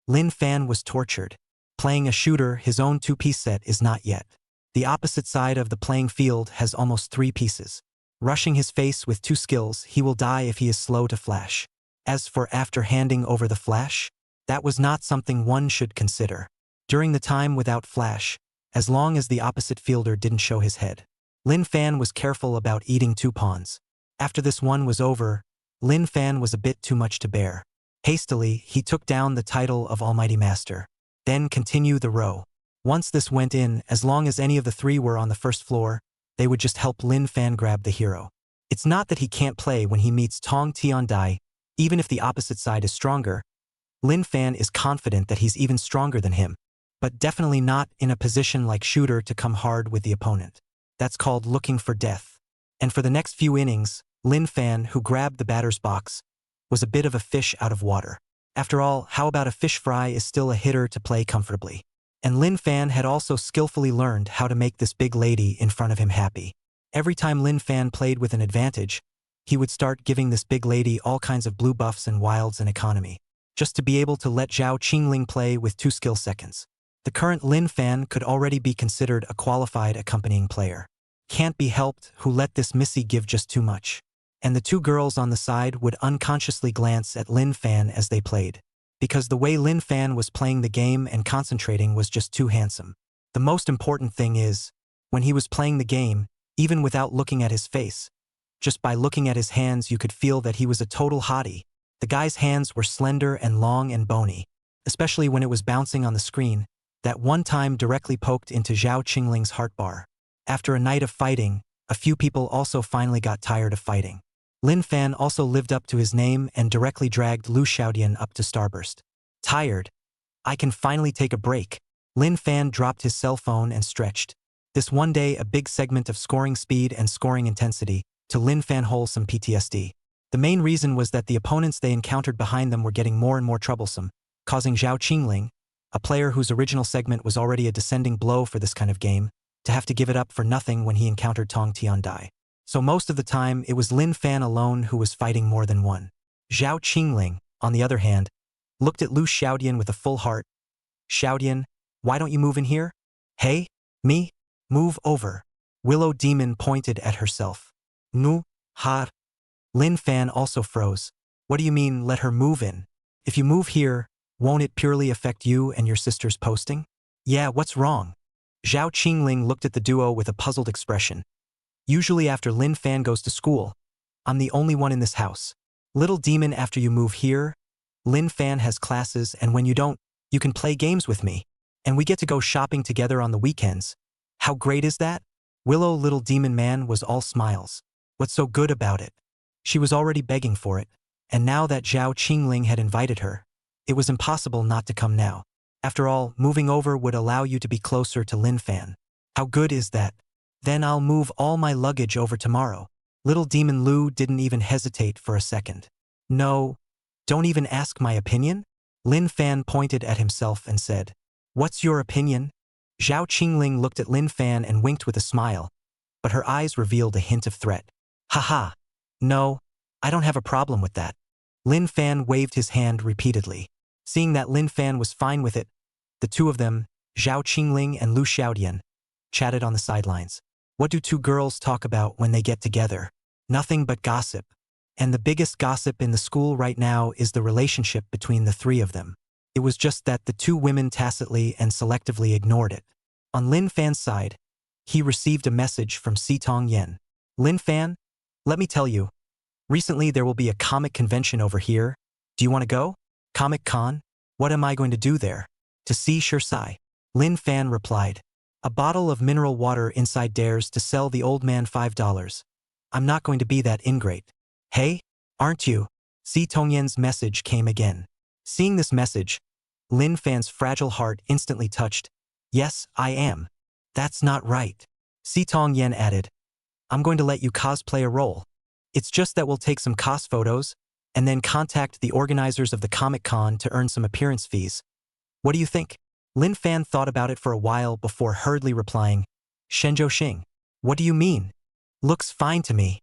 Lin Fan was tortured. Playing a shooter, his own 2-piece set is not yet. The opposite side of the playing field has almost 3 pieces. Rushing his face with 2 skills, he will die if he is slow to flash. As for after handing over the flash, that was not something one should consider. During the time without flash, as long as the opposite fielder didn't show his head, Lin Fan was careful about eating 2 pawns. After this one was over, Lin Fan was a bit too much to bear. Hastily, he took down the title of Almighty Master. Then continue the row. Once this went in, as long as any of the 3 were on the 1st floor, they would just help Lin Fan grab the hero. It's not that he can't play when he meets Tong Tiandai, even if the opposite side is stronger. Lin Fan is confident that he's even stronger than him. but definitely not in a position like shooter to come hard with the opponent. That's called looking for death. And for the next few innings, Lin Fan, who grabbed the batter's box, was a bit of a fish out of water. After all, how about a fish fry is still a hitter to play comfortably? And Lin Fan had also skillfully learned how to make this big lady in front of him happy. Every time Lin Fan played with an advantage, he would start giving this big lady all kinds of blue buffs and wilds and economy, just to be able to let Zhao Qingling play with 2 skill seconds. The current Lin Fan could already be considered a qualified accompanying player. Can't be helped who let this missy give just too much. And the 2 girls on the side would unconsciously glance at Lin Fan as they played, because the way Lin Fan was playing the game and concentrating was just too handsome. The most important thing is, when he was playing the game, even without looking at his face, just by looking at his hands you could feel that he was a total hottie. The guy's hands were slender and long and bony, especially when it was bouncing on the screen, that one time directly poked into Zhao Qingling's heart bar. After a night of fighting, a few people also finally got tired of fighting. Lin Fan also lived up to his name and directly dragged Lu Xiaodian up to Starburst. Tired? I can finally take a break. Lin Fan dropped his cell phone and stretched. This one day a big segment of scoring speed and scoring intensity, to Lin Fan wholesome PTSD. The main reason was that the opponents they encountered behind them were getting more and more troublesome, causing Zhao Qingling, a player whose original segment was already a descending blow for this kind of game, to have to give it up for nothing when he encountered Tong Tiandai. So most of the time, it was Lin Fan alone who was fighting more than one. Zhao Qingling, on the other hand, looked at Lu Xiaodian with a full heart. Xiaodian, why don't you move in here? Hey, me? Move over. Willow Demon pointed at herself. Nu, ha. Lin Fan also froze. What do you mean, let her move in? If you move here, won't it purely affect you and your sister's posting? Yeah, what's wrong? Zhao Qingling looked at the duo with a puzzled expression. Usually after Lin Fan goes to school, I'm the only one in this house. Little demon, after you move here, Lin Fan has classes, and when you don't, you can play games with me. And we get to go shopping together on the weekends. How great is that? Willow Little Demon Man was all smiles. What's so good about it? She was already begging for it, and now that Zhao Qingling had invited her, it was impossible not to come now. After all, moving over would allow you to be closer to Lin Fan. How good is that? Then I'll move all my luggage over tomorrow. Little Demon Lu didn't even hesitate for a second. No, don't even ask my opinion? Lin Fan pointed at himself and said, What's your opinion? Zhao Qingling looked at Lin Fan and winked with a smile, but her eyes revealed a hint of threat. Haha. No, I don't have a problem with that. Lin Fan waved his hand repeatedly. Seeing that Lin Fan was fine with it, the 2 of them, Zhao Qingling and Lu Xiaodian, chatted on the sidelines. What do 2 girls talk about when they get together? Nothing but gossip. And the biggest gossip in the school right now is the relationship between the 3 of them. It was just that the 2 women tacitly and selectively ignored it. On Lin Fan's side, he received a message from Si Tong Yen. Lin Fan, let me tell you, recently there will be a comic convention over here. Do you want to go? Comic Con? What am I going to do there? To see Shirsai. Lin Fan replied. A bottle of mineral water inside dares to sell the old man $5. I'm not going to be that ingrate. Hey, aren't you? Si Tongyen's message came again. Seeing this message, Lin Fan's fragile heart instantly touched. Yes, I am. That's not right. Si Tongyen added. I'm going to let you cosplay a role. It's just that we'll take some cos photos, and then contact the organizers of the Comic Con to earn some appearance fees. What do you think? Lin Fan thought about it for a while before hurriedly replying, Shenzhou Xing. What do you mean? Looks fine to me.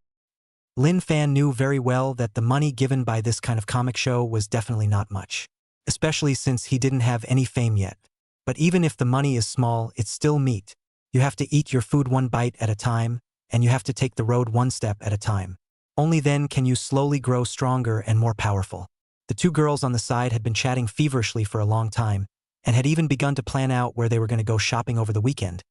Lin Fan knew very well that the money given by this kind of comic show was definitely not much, especially since he didn't have any fame yet. But even if the money is small, it's still meat. You have to eat your food 1 bite at a time, and you have to take the road 1 step at a time. Only then can you slowly grow stronger and more powerful. The 2 girls on the side had been chatting feverishly for a long time, and had even begun to plan out where they were going to go shopping over the weekend,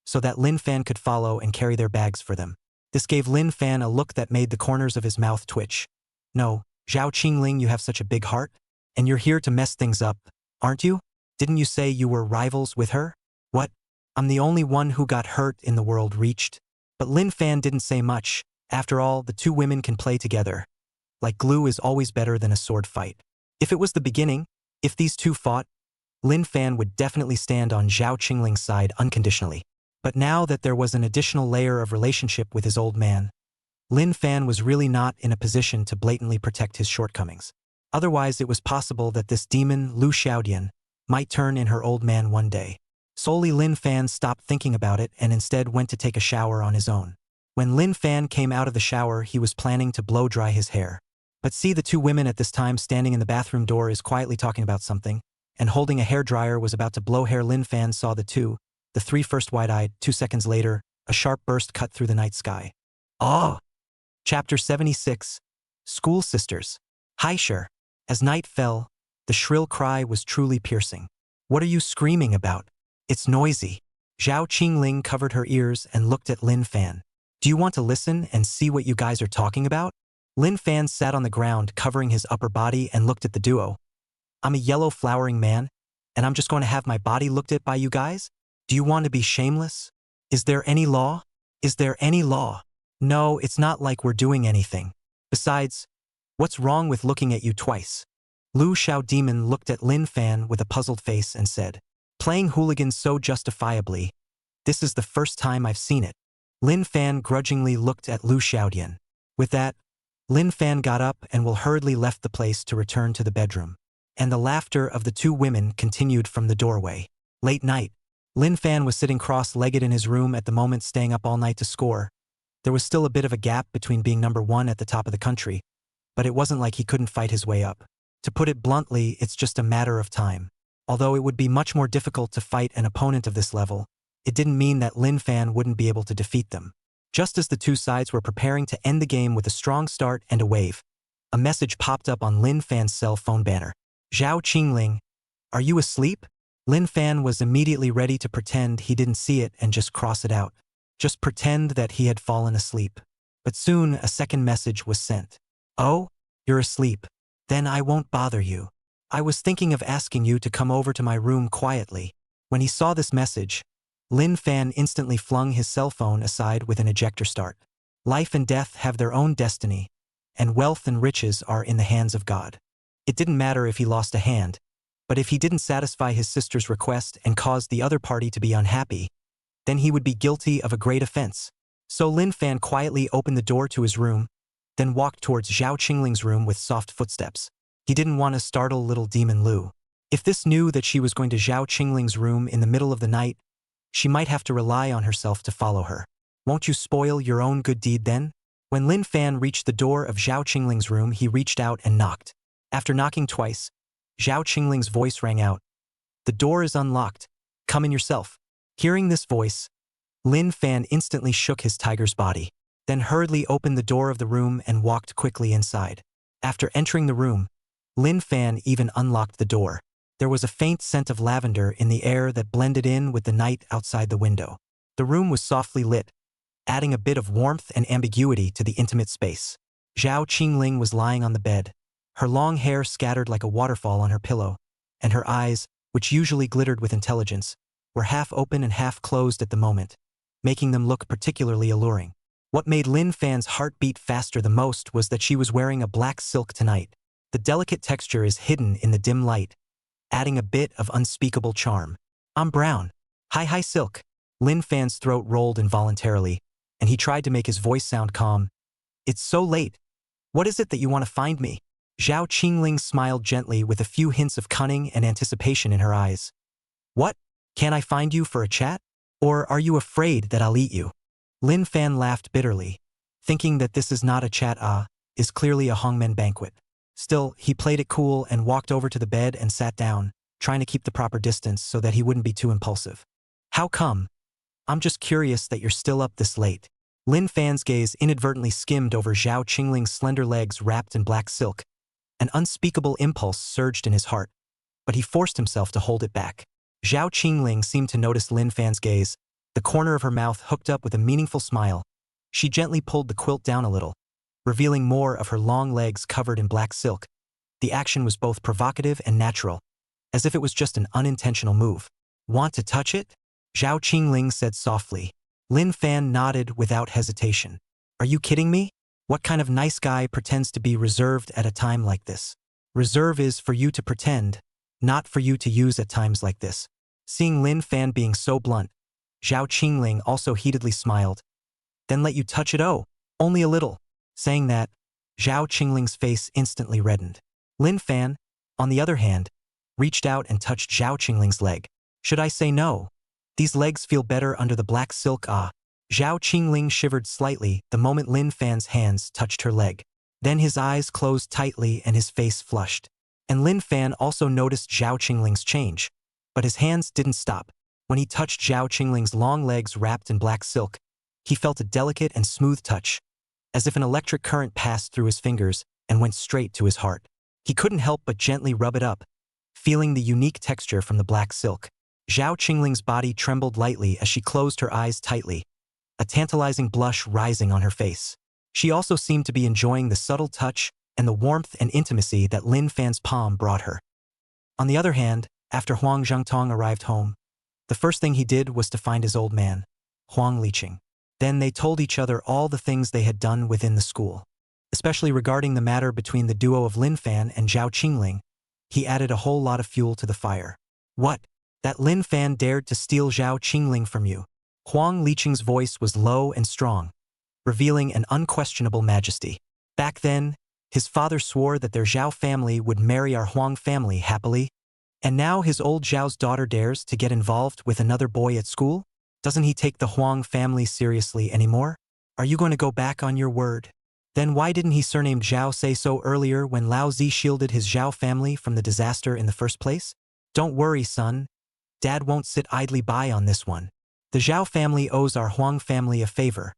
so that Lin Fan could follow and carry their bags for them. This gave Lin Fan a look that made the corners of his mouth twitch. No, Zhao Qingling, you have such a big heart, and you're here to mess things up, aren't you? Didn't you say you were rivals with her? What? I'm the only one who got hurt in the world reached. But Lin Fan didn't say much. After all, the 2 women can play together. Like glue is always better than a sword fight. If it was the beginning, if these 2 fought, Lin Fan would definitely stand on Zhao Qingling's side unconditionally. But now that there was an additional layer of relationship with his old man, Lin Fan was really not in a position to blatantly protect his shortcomings. Otherwise, it was possible that this demon, Lu Xiaodian, might turn in her old man one day. Solely Lin Fan stopped thinking about it and instead went to take a shower on his own. When Lin Fan came out of the shower, he was planning to blow dry his hair. But see, the two women at this time standing in the bathroom door is quietly talking about something, and holding a hairdryer was about to blow hair. Lin Fan saw the three first wide-eyed. 2 seconds later, a sharp burst cut through the night sky. Oh! Chapter 76. School Sisters. Hi, sure. As night fell, the shrill cry was truly piercing. What are you screaming about? It's noisy. Zhao Qingling covered her ears and looked at Lin Fan. Do you want to listen and see what you guys are talking about? Lin Fan sat on the ground covering his upper body and looked at the duo. I'm a yellow flowering man, and I'm just going to have my body looked at by you guys? Do you want to be shameless? Is there any law? Is there any law? No, it's not like we're doing anything. Besides, what's wrong with looking at you twice? Lu Xiao Demon looked at Lin Fan with a puzzled face and said, playing hooligans so justifiably. This is the first time I've seen it. Lin Fan grudgingly looked at Lu Xiaodian. With that, Lin Fan got up and hurriedly left the place to return to the bedroom. And the laughter of the two women continued from the doorway. Late night. Lin Fan was sitting cross-legged in his room at the moment, staying up all night to score. There was still a bit of a gap between being number one at the top of the country, but it wasn't like he couldn't fight his way up. To put it bluntly, it's just a matter of time. Although it would be much more difficult to fight an opponent of this level, it didn't mean that Lin Fan wouldn't be able to defeat them. Just as the two sides were preparing to end the game with a strong start and a wave, a message popped up on Lin Fan's cell phone banner. Zhao Qingling, are you asleep? Lin Fan was immediately ready to pretend he didn't see it and just cross it out. Just pretend that he had fallen asleep. But soon a second message was sent. Oh, you're asleep. Then I won't bother you. I was thinking of asking you to come over to my room quietly. When he saw this message, Lin Fan instantly flung his cell phone aside with an ejector start. Life and death have their own destiny, and wealth and riches are in the hands of God. It didn't matter if he lost a hand, but if he didn't satisfy his sister's request and caused the other party to be unhappy, then he would be guilty of a great offense. So Lin Fan quietly opened the door to his room, then walked towards Zhao Qingling's room with soft footsteps. He didn't want to startle little demon Lu. If this knew that she was going to Zhao Qingling's room in the middle of the night, she might have to rely on herself to follow her. Won't you spoil your own good deed then? When Lin Fan reached the door of Zhao Qingling's room, he reached out and knocked. After knocking twice, Zhao Qingling's voice rang out. The door is unlocked. Come in yourself. Hearing this voice, Lin Fan instantly shook his tiger's body, then hurriedly opened the door of the room and walked quickly inside. After entering the room, Lin Fan even unlocked the door. There was a faint scent of lavender in the air that blended in with the night outside the window. The room was softly lit, adding a bit of warmth and ambiguity to the intimate space. Zhao Qingling was lying on the bed, her long hair scattered like a waterfall on her pillow, and her eyes, which usually glittered with intelligence, were half open and half closed at the moment, making them look particularly alluring. What made Lin Fan's heart beat faster the most was that she was wearing a black silk tonight. The delicate texture is hidden in the dim light, adding a bit of unspeakable charm. I'm brown. Hi silk. Lin Fan's throat rolled involuntarily, and he tried to make his voice sound calm. It's so late. What is it that you want to find me? Zhao Qingling smiled gently with a few hints of cunning and anticipation in her eyes. What? Can I find you for a chat? Or are you afraid that I'll eat you? Lin Fan laughed bitterly, thinking that this is not a chat is clearly a hongmen banquet. Still, he played it cool and walked over to the bed and sat down, trying to keep the proper distance so that he wouldn't be too impulsive. How come? I'm just curious that you're still up this late. Lin Fan's gaze inadvertently skimmed over Zhao Qingling's slender legs wrapped in black silk. An unspeakable impulse surged in his heart, but he forced himself to hold it back. Zhao Qingling seemed to notice Lin Fan's gaze, the corner of her mouth hooked up with a meaningful smile. She gently pulled the quilt down a little, revealing more of her long legs covered in black silk. The action was both provocative and natural, as if it was just an unintentional move. Want to touch it? Zhao Qingling said softly. Lin Fan nodded without hesitation. Are you kidding me? What kind of nice guy pretends to be reserved at a time like this? Reserve is for you to pretend, Not for you to use at times like this. Seeing Lin Fan being so blunt, Zhao Qingling also heatedly smiled. Then let you touch it? Oh, only a little. Saying that, Zhao Qingling's face instantly reddened. Lin Fan, on the other hand, reached out and touched Zhao Qingling's leg. Should I say no? These legs feel better under the black silk. Ah. Zhao Qingling shivered slightly the moment Lin Fan's hands touched her leg. Then his eyes closed tightly and his face flushed. And Lin Fan also noticed Zhao Qingling's change. But his hands didn't stop. When he touched Zhao Qingling's long legs wrapped in black silk, he felt a delicate and smooth touch, as if an electric current passed through his fingers and went straight to his heart. He couldn't help but gently rub it up, feeling the unique texture from the black silk. Zhao Qingling's body trembled lightly as she closed her eyes tightly, a tantalizing blush rising on her face. She also seemed to be enjoying the subtle touch and the warmth and intimacy that Lin Fan's palm brought her. On the other hand, after Huang Zhangtong arrived home, the first thing he did was to find his old man, Huang Liqing. Then they told each other all the things they had done within the school. Especially regarding the matter between the duo of Lin Fan and Zhao Qingling, he added a whole lot of fuel to the fire. What? That Lin Fan dared to steal Zhao Qingling from you? Huang Liqing's voice was low and strong, revealing an unquestionable majesty. Back then, his father swore that their Zhao family would marry our Huang family happily, and now his old Zhao's daughter dares to get involved with another boy at school? Doesn't he take the Huang family seriously anymore? Are you going to go back on your word? Then why didn't he surnamed Zhao say so earlier when Lao Zi shielded his Zhao family from the disaster in the first place? Don't worry, son. Dad won't sit idly by on this one. The Zhao family owes our Huang family a favor.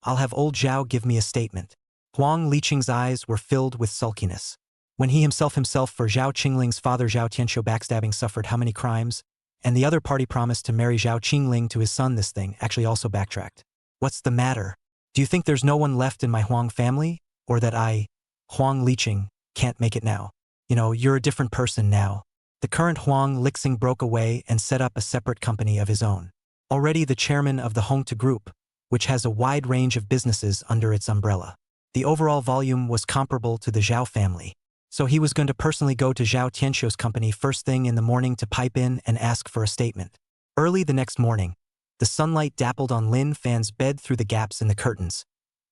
I'll have old Zhao give me a statement. Huang Liqing's eyes were filled with sulkiness. When he himself for Zhao Qingling's father Zhao Tianqiu backstabbing suffered how many crimes? And the other party promised to marry Zhao Qingling to his son. This thing actually also backtracked. What's the matter? Do you think there's no one left in my Huang family? Or that I, Huang Liqing, can't make it now? You know, you're a different person now. The current Huang Liqing broke away and set up a separate company of his own. Already the chairman of the Hongta Group, which has a wide range of businesses under its umbrella. The overall volume was comparable to the Zhao family. So he was going to personally go to Zhao Tianqiu's company first thing in the morning to pipe in and ask for a statement. Early the next morning, the sunlight dappled on Lin Fan's bed through the gaps in the curtains,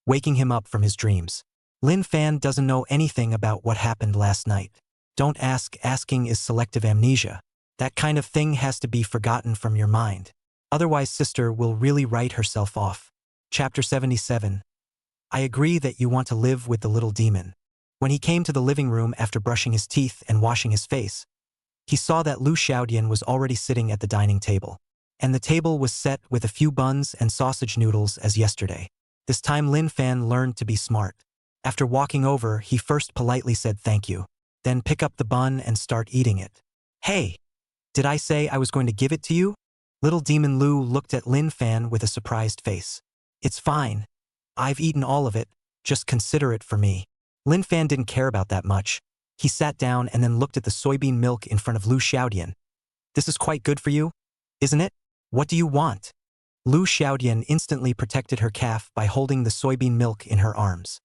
waking him up from his dreams. Lin Fan doesn't know anything about what happened last night. Don't ask. Asking is selective amnesia. That kind of thing has to be forgotten from your mind. Otherwise sister will really write herself off. Chapter 77. I agree that you want to live with the little demon. When he came to the living room after brushing his teeth and washing his face, he saw that Lu Xiaodian was already sitting at the dining table. And the table was set with a few buns and sausage noodles as yesterday. This time Lin Fan learned to be smart. After walking over, he first politely said thank you, then pick up the bun and start eating it. Hey! Did I say I was going to give it to you? Little Demon Lu looked at Lin Fan with a surprised face. It's fine. I've eaten all of it, just consider it for me. Lin Fan didn't care about that much. He sat down and then looked at the soybean milk in front of Lu Xiaodian. This is quite good for you, isn't it? What do you want? Lu Xiaodian instantly protected her calf by holding the soybean milk in her arms.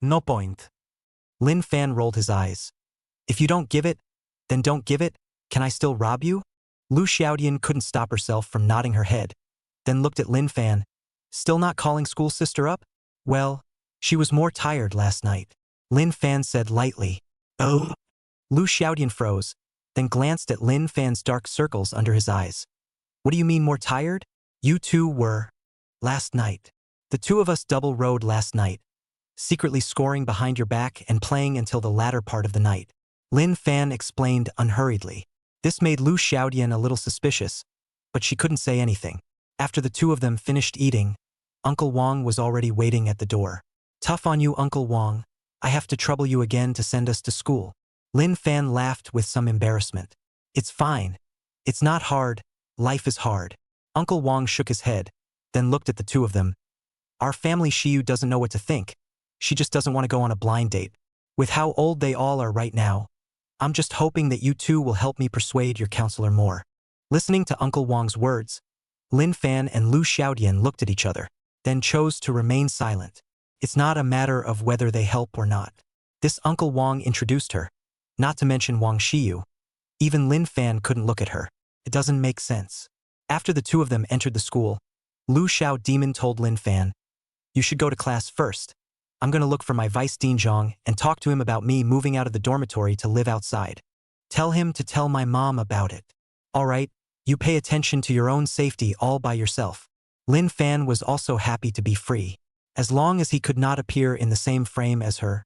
No point. Lin Fan rolled his eyes. If you don't give it, then don't give it. Can I still rob you? Lu Xiaodian couldn't stop herself from nodding her head, then looked at Lin Fan. Still not calling school sister up? Well, she was more tired last night. Lin Fan said lightly. Oh. Lu Xiaodian froze, then glanced at Lin Fan's dark circles under his eyes. What do you mean more tired? You two were. Last night. The two of us double rode last night, secretly scoring behind your back and playing until the latter part of the night. Lin Fan explained unhurriedly. This made Lu Xiaodian a little suspicious, but she couldn't say anything. After the two of them finished eating, Uncle Wang was already waiting at the door. Tough on you, Uncle Wang. I have to trouble you again to send us to school. Lin Fan laughed with some embarrassment. It's fine. It's not hard. Life is hard. Uncle Wang shook his head, then looked at the two of them. Our family Shiyu doesn't know what to think. She just doesn't want to go on a blind date. With how old they all are right now, I'm just hoping that you two will help me persuade your counselor more. Listening to Uncle Wang's words, Lin Fan and Lu Xiaodian looked at each other, then chose to remain silent. It's not a matter of whether they help or not. This Uncle Wang introduced her, not to mention Wang Shiyu. Even Lin Fan couldn't look at her. It doesn't make sense. After the two of them entered the school, Lu Xiao Demon told Lin Fan, "You should go to class first. I'm going to look for my Vice Dean Zhang and talk to him about me moving out of the dormitory to live outside. Tell him to tell my mom about it. All right, you pay attention to your own safety all by yourself." Lin Fan was also happy to be free. As long as he could not appear in the same frame as her,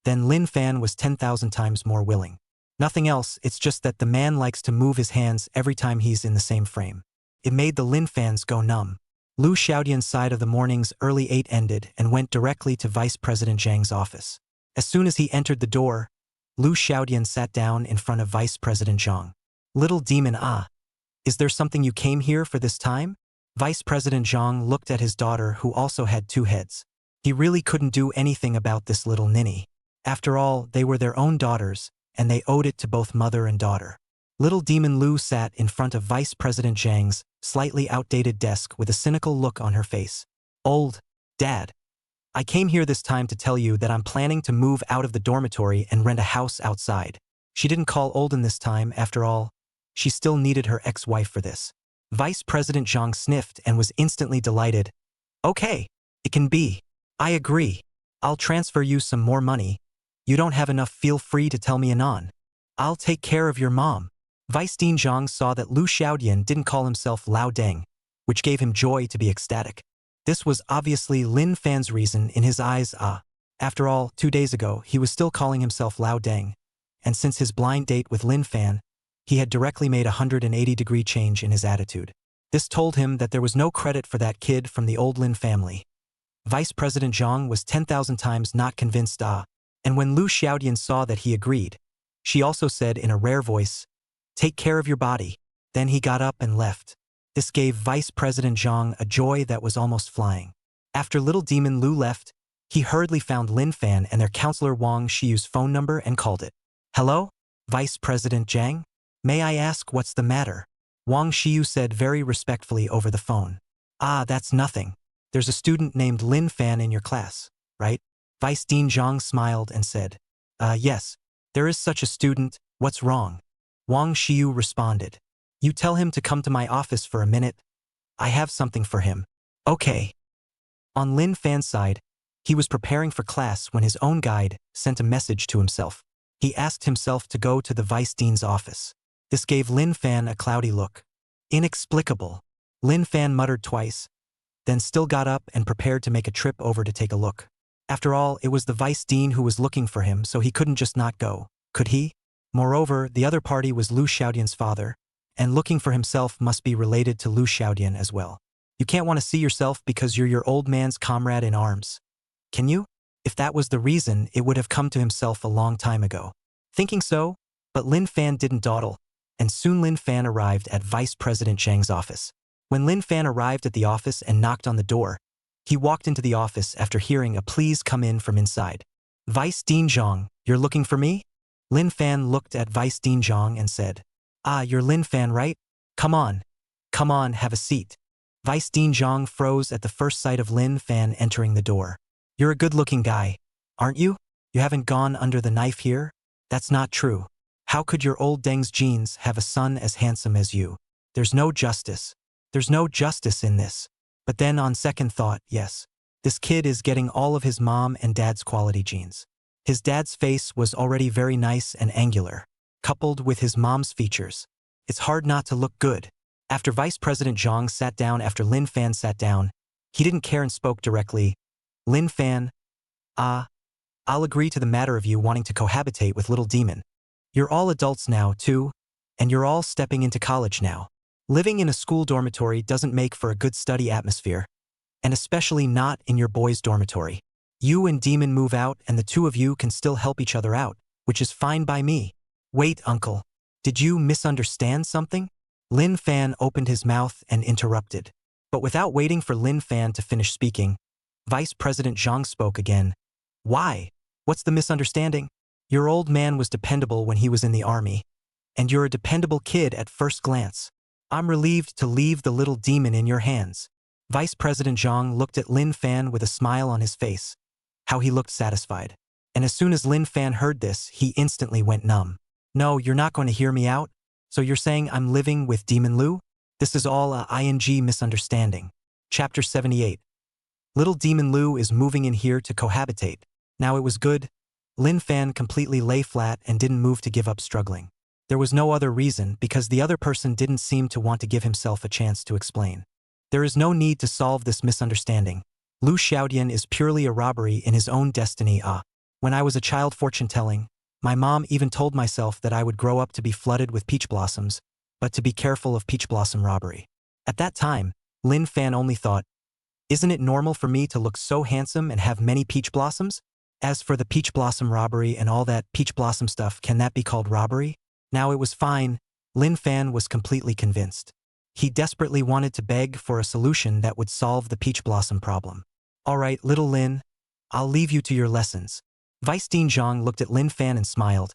then Lin Fan was 10,000 times more willing. Nothing else, it's just that the man likes to move his hands every time he's in the same frame. It made the Lin Fans go numb. Lu Xiaodian's side of the morning's early 8 ended and went directly to Vice President Zhang's office. As soon as he entered the door, Lu Xiaodian sat down in front of Vice President Zhang. "Little demon, is there something you came here for this time?" Vice President Zhang looked at his daughter, who also had 2 heads. He really couldn't do anything about this little ninny. After all, they were their own daughters, and they owed it to both mother and daughter. Little Demon Lu sat in front of Vice President Zhang's slightly outdated desk with a cynical look on her face. "Old Dad, I came here this time to tell you that I'm planning to move out of the dormitory and rent a house outside." She didn't call Olden this time, after all. She still needed her ex-wife for this. Vice President Zhang sniffed and was instantly delighted. "Okay, it can be. I agree. I'll transfer you some more money. You don't have enough, feel free to tell me anon. I'll take care of your mom." Vice Dean Zhang saw that Lu Xiaodian didn't call himself Lao Deng, which gave him joy to be ecstatic. This was obviously Lin Fan's reason in his eyes. After all, 2 days ago, he was still calling himself Lao Deng, and since his blind date with Lin Fan, he had directly made a 180-degree change in his attitude. This told him that there was no credit for that kid from the old Lin family. Vice President Zhang was 10,000 times not convinced. And when Lu Xiaodian saw that he agreed, she also said in a rare voice, "Take care of your body." Then he got up and left. This gave Vice President Zhang a joy that was almost flying. After little demon Lu left, he hurriedly found Lin Fan and their counselor Wang Xiu's phone number and called it. "Hello, Vice President Zhang? May I ask what's the matter?" Wang Xiu said very respectfully over the phone. "That's nothing. There's a student named Lin Fan in your class, right?" Vice Dean Zhang smiled and said, "Yes, there is such a student. What's wrong?" Wang Xiu responded, "You tell him to come to my office for a minute. I have something for him." "Okay." On Lin Fan's side, he was preparing for class when his own guide sent a message to himself. He asked himself to go to the Vice Dean's office. This gave Lin Fan a cloudy look. Inexplicable. Lin Fan muttered twice, then still got up and prepared to make a trip over to take a look. After all, it was the Vice Dean who was looking for him, so he couldn't just not go, could he? Moreover, the other party was Lu Xiaodian's father, and looking for himself must be related to Lu Xiaodian as well. You can't want to see yourself because you're your old man's comrade in arms. Can you? If that was the reason, it would have come to himself a long time ago. Thinking so, but Lin Fan didn't dawdle, and soon Lin Fan arrived at Vice President Zhang's office. When Lin Fan arrived at the office and knocked on the door, he walked into the office after hearing a "please come in" from inside. "Vice Dean Zhang, you're looking for me?" Lin Fan looked at Vice Dean Zhang and said, "You're Lin Fan, right? Come on, have a seat." Vice Dean Zhang froze at the first sight of Lin Fan entering the door. "You're a good-looking guy, aren't you? You haven't gone under the knife here?" "That's not true. How could your old Deng's genes have a son as handsome as you? There's no justice. There's no justice in this." But then on second thought, yes. This kid is getting all of his mom and dad's quality genes. His dad's face was already very nice and angular, coupled with his mom's features. It's hard not to look good. After Vice President Zhang sat down after Lin Fan sat down, he didn't care and spoke directly. "Lin Fan, I'll agree to the matter of you wanting to cohabitate with little demon. You're all adults now, too, and you're all stepping into college now. Living in a school dormitory doesn't make for a good study atmosphere, and especially not in your boys' dormitory. You and Demon move out and the two of you can still help each other out, which is fine by me." "Wait, uncle. Did you misunderstand something?" Lin Fan opened his mouth and interrupted. But without waiting for Lin Fan to finish speaking, Vice President Zhang spoke again. "Why? What's the misunderstanding? Your old man was dependable when he was in the army, and you're a dependable kid at first glance. I'm relieved to leave the little demon in your hands." Vice President Zhang looked at Lin Fan with a smile on his face. How he looked satisfied. And as soon as Lin Fan heard this, he instantly went numb. "No, you're not going to hear me out? So you're saying I'm living with Demon Lu? This is all a ing misunderstanding. Chapter 78. Little Demon Lu is moving in here to cohabitate. Now it was good. Lin Fan completely lay flat and didn't move to give up struggling. There was no other reason because the other person didn't seem to want to give himself a chance to explain. There is no need to solve this misunderstanding. Lu Xiaodian is purely a robbery in his own destiny. When I was a child fortune-telling, my mom even told myself that I would grow up to be flooded with peach blossoms, but to be careful of peach blossom robbery. At that time, Lin Fan only thought, isn't it normal for me to look so handsome and have many peach blossoms? As for the peach blossom robbery and all that peach blossom stuff, can that be called robbery? Now it was fine. Lin Fan was completely convinced. He desperately wanted to beg for a solution that would solve the peach blossom problem. All right, little Lin, I'll leave you to your lessons. Vice Dean Zhang looked at Lin Fan and smiled.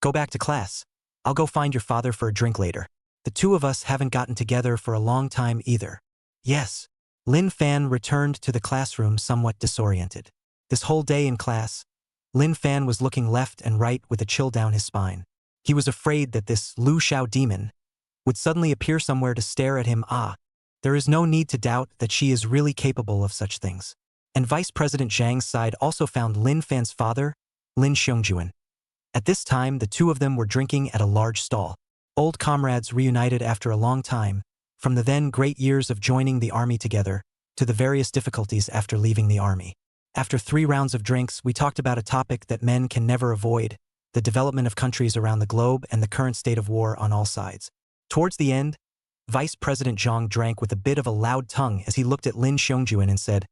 Go back to class. I'll go find your father for a drink later. The two of us haven't gotten together for a long time either. Yes. Lin Fan returned to the classroom somewhat disoriented. This whole day in class, Lin Fan was looking left and right with a chill down his spine. He was afraid that this Lu Xiao demon would suddenly appear somewhere to stare at him. There is no need to doubt that she is really capable of such things. And Vice President Zhang's side also found Lin Fan's father, Lin Xiongjuan. At this time, the two of them were drinking at a large stall. Old comrades reunited after a long time, from the then great years of joining the army together, to the various difficulties after leaving the army. After 3 rounds of drinks, we talked about a topic that men can never avoid, the development of countries around the globe and the current state of war on all sides. Towards the end, Vice President Zhang drank with a bit of a loud tongue as he looked at Lin Xiongjuan and said,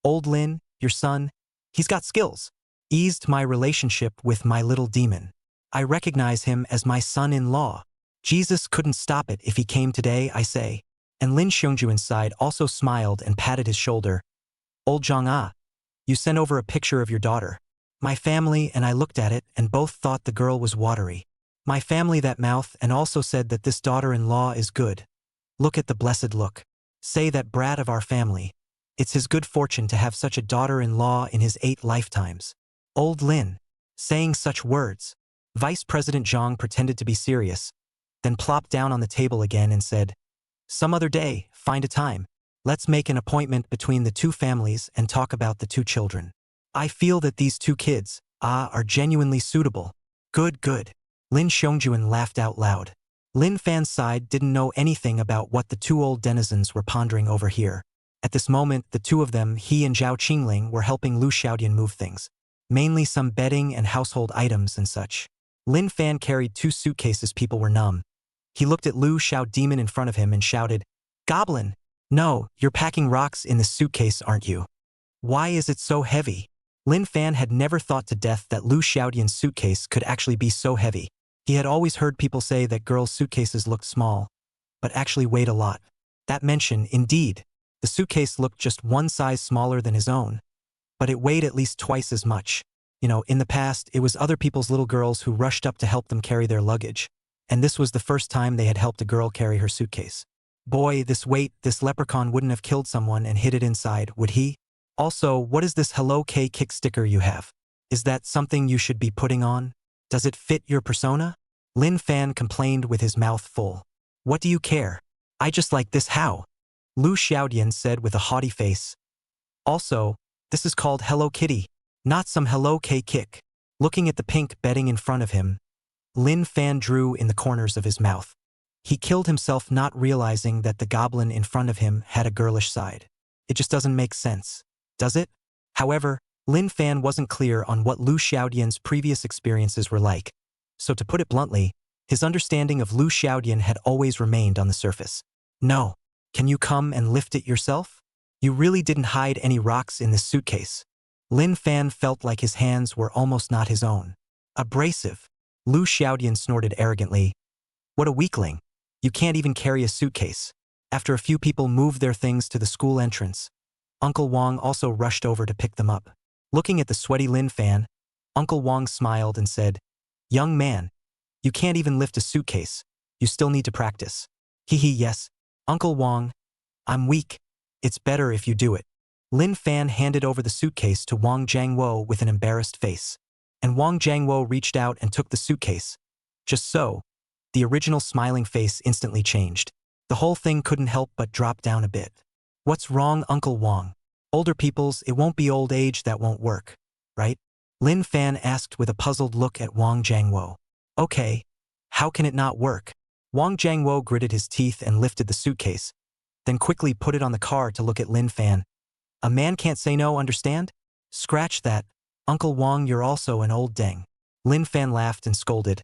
Old Lin, your son, he's got skills. Eased my relationship with my little demon. I recognize him as my son-in-law. Jesus couldn't stop it if he came today, I say. And Lin Xiongjuan's side also smiled and patted his shoulder. Old Zhang, you sent over a picture of your daughter. My family and I looked at it and both thought the girl was watery. My family that mouth and also said that this daughter-in-law is good. Look at the blessed look. Say that brat of our family. It's his good fortune to have such a daughter-in-law in his 8 lifetimes. Old Lin, saying such words. Vice President Zhang pretended to be serious, then plopped down on the table again and said, Some other day, find a time. Let's make an appointment between the 2 families and talk about the 2 children. I feel that these 2 kids, are genuinely suitable. Good, good. Lin Xiongjuan laughed out loud. Lin Fan's side didn't know anything about what the 2 old denizens were pondering over here. At this moment, the 2 of them, he and Zhao Qingling, were helping Lu Xiaodian move things. Mainly some bedding and household items and such. Lin Fan carried 2 suitcases. People were numb. He looked at Lu Xiao demon in front of him and shouted, Goblin! No, you're packing rocks in this suitcase, aren't you? Why is it so heavy? Lin Fan had never thought to death that Lu Xiaodian's suitcase could actually be so heavy. He had always heard people say that girls' suitcases looked small, but actually weighed a lot. That mention, indeed, the suitcase looked just 1 size smaller than his own, but it weighed at least twice as much. In the past, it was other people's little girls who rushed up to help them carry their luggage, and this was the first time they had helped a girl carry her suitcase. Boy, this weight, this leprechaun wouldn't have killed someone and hid it inside, would he? Also, what is this Hello K kick sticker you have? Is that something you should be putting on? Does it fit your persona? Lin Fan complained with his mouth full. What do you care? I just like this how? Lu Xiaodian said with a haughty face. Also, this is called Hello Kitty, not some Hello K kick. Looking at the pink bedding in front of him, Lin Fan drew in the corners of his mouth. He killed himself not realizing that the goblin in front of him had a girlish side. It just doesn't make sense, does it? However, Lin Fan wasn't clear on what Lu Xiaodian's previous experiences were like, so to put it bluntly, his understanding of Lu Xiaodian had always remained on the surface. No, can you come and lift it yourself? You really didn't hide any rocks in this suitcase. Lin Fan felt like his hands were almost not his own. Abrasive. Lu Xiaodian snorted arrogantly. What a weakling. You can't even carry a suitcase. After a few people moved their things to the school entrance, Uncle Wang also rushed over to pick them up. Looking at the sweaty Lin Fan, Uncle Wang smiled and said, Young man, you can't even lift a suitcase. You still need to practice. Hee yes, Uncle Wang. I'm weak. It's better if you do it. Lin Fan handed over the suitcase to Wang Jiangwo with an embarrassed face. And Wang Jiangwo reached out and took the suitcase. Just so. The original smiling face instantly changed. The whole thing couldn't help but drop down a bit. What's wrong, Uncle Wong? Older people's, it won't be old age that won't work, right? Lin Fan asked with a puzzled look at Wang Jiangwo. Okay, how can it not work? Wang Jiangwo gritted his teeth and lifted the suitcase, then quickly put it on the car to look at Lin Fan. A man can't say no, understand? Scratch that. Uncle Wong, you're also an old deng. Lin Fan laughed and scolded.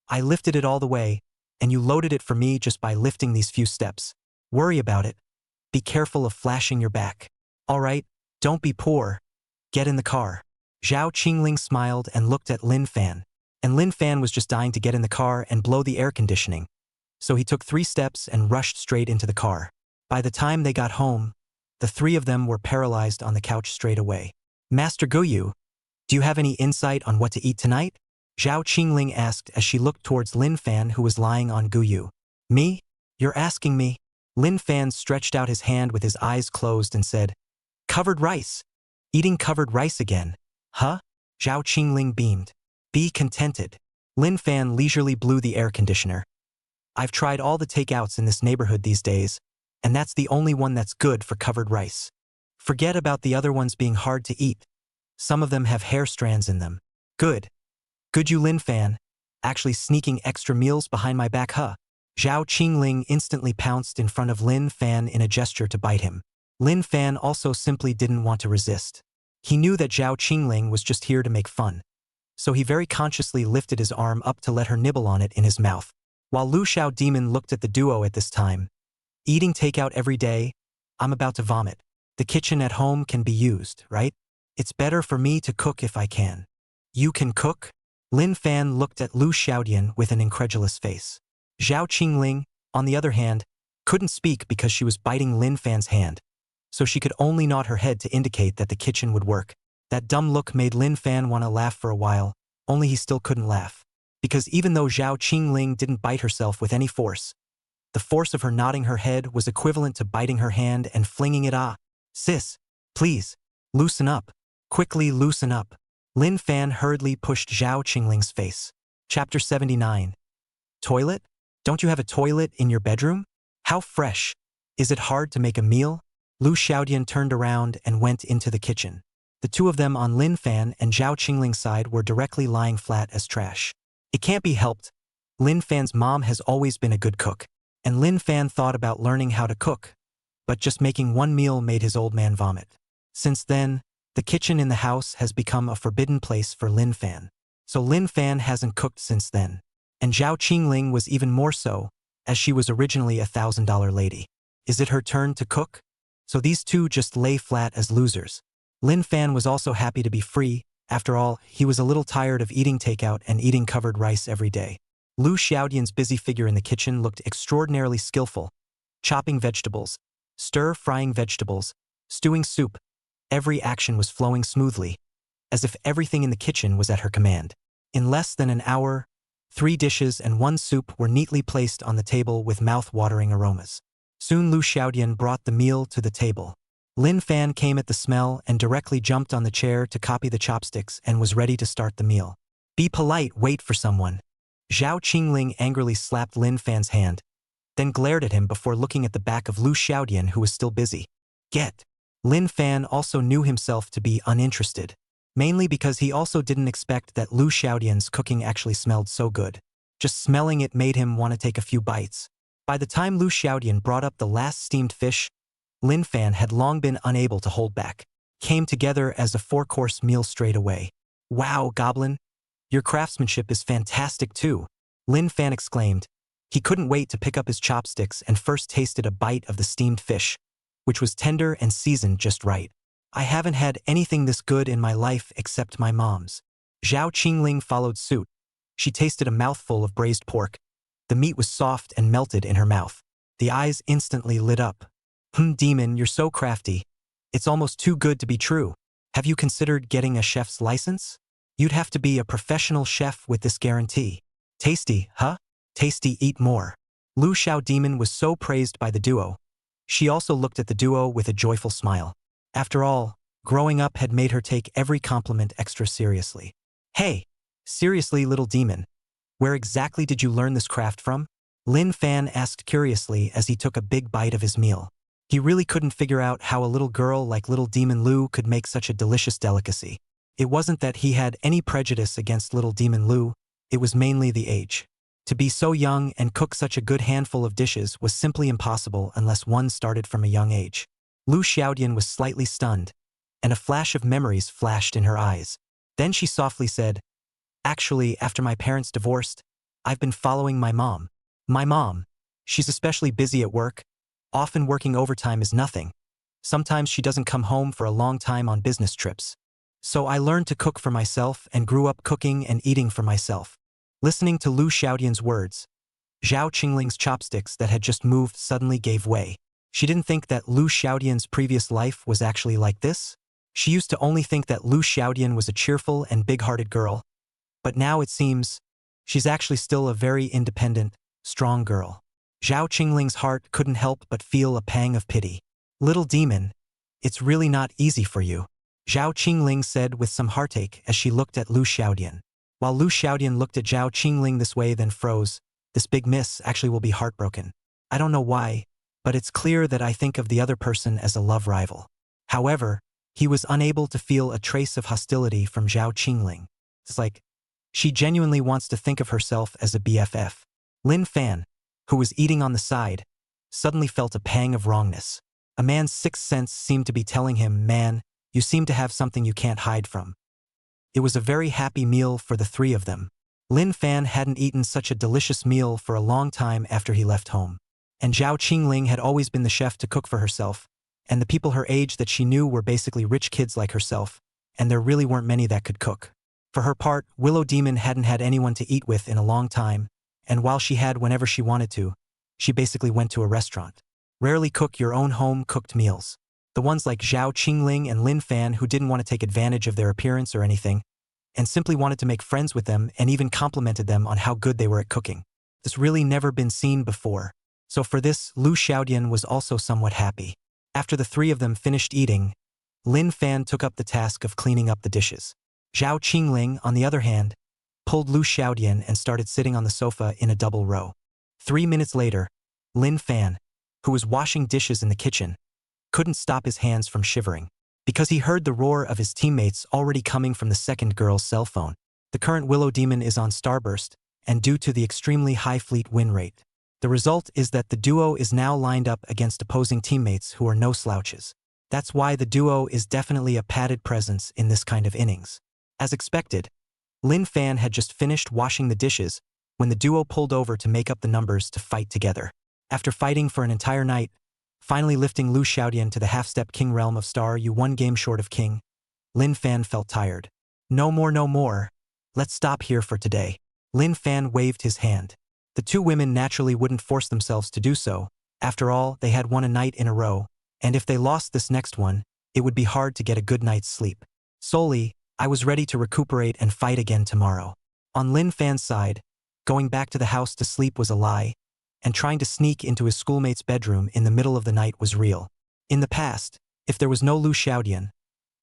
I lifted it all the way, and you loaded it for me just by lifting these few steps. Worry about it. Be careful of flashing your back. All right, don't be poor. Get in the car. Zhao Qingling smiled and looked at Lin Fan. And Lin Fan was just dying to get in the car and blow the air conditioning. So he took 3 steps and rushed straight into the car. By the time they got home, the 3 of them were paralyzed on the couch straight away. Master Guyu, do you have any insight on what to eat tonight? Zhao Qingling asked as she looked towards Lin Fan, who was lying on Guyu. Me? You're asking me? Lin Fan stretched out his hand with his eyes closed and said, Covered rice. Eating covered rice again. Huh? Zhao Qingling beamed. Be contented. Lin Fan leisurely blew the air conditioner. I've tried all the takeouts in this neighborhood these days, and that's the only one that's good for covered rice. Forget about the other ones being hard to eat. Some of them have hair strands in them. Good. Good you, Lin Fan. Actually sneaking extra meals behind my back, huh? Zhao Qingling instantly pounced in front of Lin Fan in a gesture to bite him. Lin Fan also simply didn't want to resist. He knew that Zhao Qingling was just here to make fun. So he very consciously lifted his arm up to let her nibble on it in his mouth. While Lu Xiao Demon looked at the duo at this time. Eating takeout every day? I'm about to vomit. The kitchen at home can be used, right? It's better for me to cook if I can. You can cook? Lin Fan looked at Lu Xiaodian with an incredulous face. Zhao Qingling, on the other hand, couldn't speak because she was biting Lin Fan's hand, so she could only nod her head to indicate that the kitchen would work. That dumb look made Lin Fan want to laugh for a while, only he still couldn't laugh. Because even though Zhao Qingling didn't bite herself with any force, the force of her nodding her head was equivalent to biting her hand and flinging it. Sis, please, loosen up. Quickly loosen up. Lin Fan hurriedly pushed Zhao Qingling's face. Chapter 79. Toilet? Don't you have a toilet in your bedroom? How fresh. Is it hard to make a meal? Lu Xiaodian turned around and went into the kitchen. The 2 of them on Lin Fan and Zhao Qingling's side were directly lying flat as trash. It can't be helped. Lin Fan's mom has always been a good cook, and Lin Fan thought about learning how to cook, but just making one meal made his old man vomit. Since then, the kitchen in the house has become a forbidden place for Lin Fan. So Lin Fan hasn't cooked since then. And Zhao Qingling was even more so, as she was originally a $1,000 lady. Is it her turn to cook? So these 2 just lay flat as losers. Lin Fan was also happy to be free. After all, he was a little tired of eating takeout and eating covered rice every day. Lu Xiaodian's busy figure in the kitchen looked extraordinarily skillful. Chopping vegetables, stir-frying vegetables, stewing soup. Every action was flowing smoothly, as if everything in the kitchen was at her command. In less than an hour, 3 dishes and 1 soup were neatly placed on the table with mouth-watering aromas. Soon Lu Xiaodian brought the meal to the table. Lin Fan came at the smell and directly jumped on the chair to copy the chopsticks and was ready to start the meal. Be polite, wait for someone. Zhao Qingling angrily slapped Lin Fan's hand, then glared at him before looking at the back of Lu Xiaodian, who was still busy. Get. Lin Fan also knew himself to be uninterested, mainly because he also didn't expect that Lu Xiaodian's cooking actually smelled so good. Just smelling it made him want to take a few bites. By the time Lu Xiaodian brought up the last steamed fish, Lin Fan had long been unable to hold back. Came together as a 4-course meal straight away. Wow, Goblin! Your craftsmanship is fantastic too, Lin Fan exclaimed. He couldn't wait to pick up his chopsticks and first tasted a bite of the steamed fish, which was tender and seasoned just right. I haven't had anything this good in my life except my mom's. Zhao Qingling followed suit. She tasted a mouthful of braised pork. The meat was soft and melted in her mouth. The eyes instantly lit up. Demon, you're so crafty. It's almost too good to be true. Have you considered getting a chef's license? You'd have to be a professional chef with this guarantee. Tasty, huh? Tasty, eat more. Lu Xiao Demon was so praised by the duo. She also looked at the duo with a joyful smile. After all, growing up had made her take every compliment extra seriously. Hey, seriously, little demon. Where exactly did you learn this craft from? Lin Fan asked curiously as he took a big bite of his meal. He really couldn't figure out how a little girl like little Demon Lu could make such a delicious delicacy. It wasn't that he had any prejudice against little Demon Lu, it was mainly the age. To be so young and cook such a good handful of dishes was simply impossible unless one started from a young age. Lu Xiaodian was slightly stunned, and a flash of memories flashed in her eyes. Then she softly said, "Actually, after my parents divorced, I've been following my mom. My mom. She's especially busy at work. Often working overtime is nothing. Sometimes she doesn't come home for a long time on business trips. So I learned to cook for myself and grew up cooking and eating for myself." Listening to Lu Xiaodian's words, Zhao Qingling's chopsticks that had just moved suddenly gave way. She didn't think that Lu Xiaodian's previous life was actually like this. She used to only think that Lu Xiaodian was a cheerful and big-hearted girl. But now it seems she's actually still a very independent, strong girl. Zhao Qingling's heart couldn't help but feel a pang of pity. "Little demon, it's really not easy for you," Zhao Qingling said with some heartache as she looked at Lu Xiaodian. While Lu Xiaodian looked at Zhao Qingling this way then froze. "This big miss actually will be heartbroken. I don't know why, but it's clear that I think of the other person as a love rival." However, he was unable to feel a trace of hostility from Zhao Qingling. It's like, she genuinely wants to think of herself as a BFF. Lin Fan, who was eating on the side, suddenly felt a pang of wrongness. A man's sixth sense seemed to be telling him, "Man, you seem to have something you can't hide from." It was a very happy meal for the three of them. Lin Fan hadn't eaten such a delicious meal for a long time after he left home. And Zhao Qingling had always been the chef to cook for herself, and the people her age that she knew were basically rich kids like herself, and there really weren't many that could cook. For her part, Willow Demon hadn't had anyone to eat with in a long time, and while she had whenever she wanted to, she basically went to a restaurant. Rarely cook your own home-cooked meals. The ones like Zhao Qingling and Lin Fan who didn't want to take advantage of their appearance or anything, and simply wanted to make friends with them and even complimented them on how good they were at cooking. This really never been seen before. So for this, Lu Xiaodian was also somewhat happy. After the three of them finished eating, Lin Fan took up the task of cleaning up the dishes. Zhao Qingling, on the other hand, pulled Lu Xiaodian and started sitting on the sofa in a double row. 3 minutes later, Lin Fan, who was washing dishes in the kitchen, couldn't stop his hands from shivering, because he heard the roar of his teammates already coming from the second girl's cell phone. The current Willow Demon is on Starburst, and due to the extremely high fleet win rate, the result is that the duo is now lined up against opposing teammates who are no slouches. That's why the duo is definitely a padded presence in this kind of innings. As expected, Lin Fan had just finished washing the dishes when the duo pulled over to make up the numbers to fight together. After fighting for an entire night, finally lifting Lu Xiaodian to the half-step king realm of star, you one game short of king, Lin Fan felt tired. "No more, no more. Let's stop here for today." Lin Fan waved his hand. The two women naturally wouldn't force themselves to do so. After all, they had won a night in a row, and if they lost this next one, it would be hard to get a good night's sleep. Solely, I was ready to recuperate and fight again tomorrow. On Lin Fan's side, going back to the house to sleep was a lie, and trying to sneak into his schoolmate's bedroom in the middle of the night was real. In the past, if there was no Lu Xiaodian,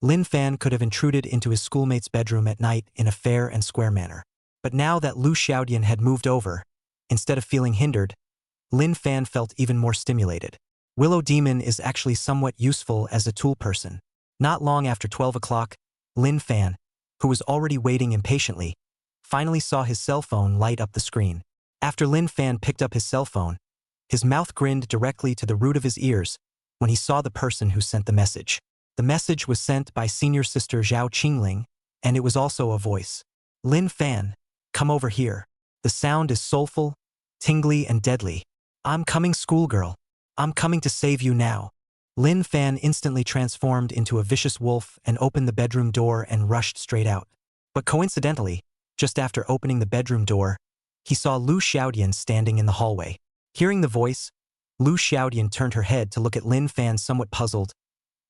Lin Fan could have intruded into his schoolmate's bedroom at night in a fair and square manner. But now that Lu Xiaodian had moved over, instead of feeling hindered, Lin Fan felt even more stimulated. Willow Demon is actually somewhat useful as a tool person. Not long after 12 o'clock, Lin Fan, who was already waiting impatiently, finally saw his cell phone light up the screen. After Lin Fan picked up his cell phone, his mouth grinned directly to the root of his ears when he saw the person who sent the message. The message was sent by senior sister Zhao Qingling, and it was also a voice. "Lin Fan, come over here. The sound is soulful, tingly, and deadly. I'm coming, schoolgirl. I'm coming to save you now." Lin Fan instantly transformed into a vicious wolf and opened the bedroom door and rushed straight out. But coincidentally, just after opening the bedroom door, he saw Lu Xiaodian standing in the hallway. Hearing the voice, Lu Xiaodian turned her head to look at Lin Fan somewhat puzzled.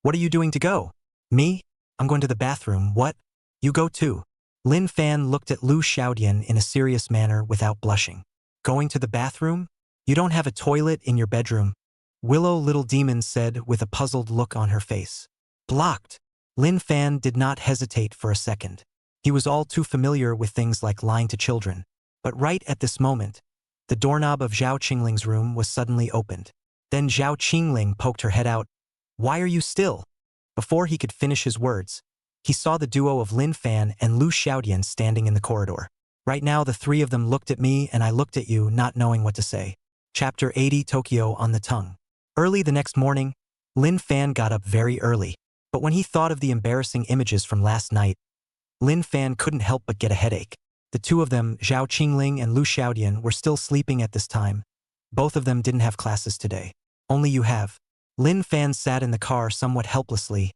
"What are you doing to go?" "Me? I'm going to the bathroom." "What? You go too?" Lin Fan looked at Lu Xiaodian in a serious manner without blushing. "Going to the bathroom? You don't have a toilet in your bedroom?" Willow Little Demon said with a puzzled look on her face. "Blocked." Lin Fan did not hesitate for a second. He was all too familiar with things like lying to children. But right at this moment, the doorknob of Zhao Qingling's room was suddenly opened. Then Zhao Qingling poked her head out. "Why are you still?" Before he could finish his words, he saw the duo of Lin Fan and Lu Xiaodian standing in the corridor. Right now the three of them looked at me and I looked at you, not knowing what to say. Chapter 80, Tokyo on the tongue. Early the next morning, Lin Fan got up very early, but when he thought of the embarrassing images from last night, Lin Fan couldn't help but get a headache. The two of them, Zhao Qingling and Lu Xiaodian, were still sleeping at this time. Both of them didn't have classes today. Only you have. Lin Fan sat in the car somewhat helplessly.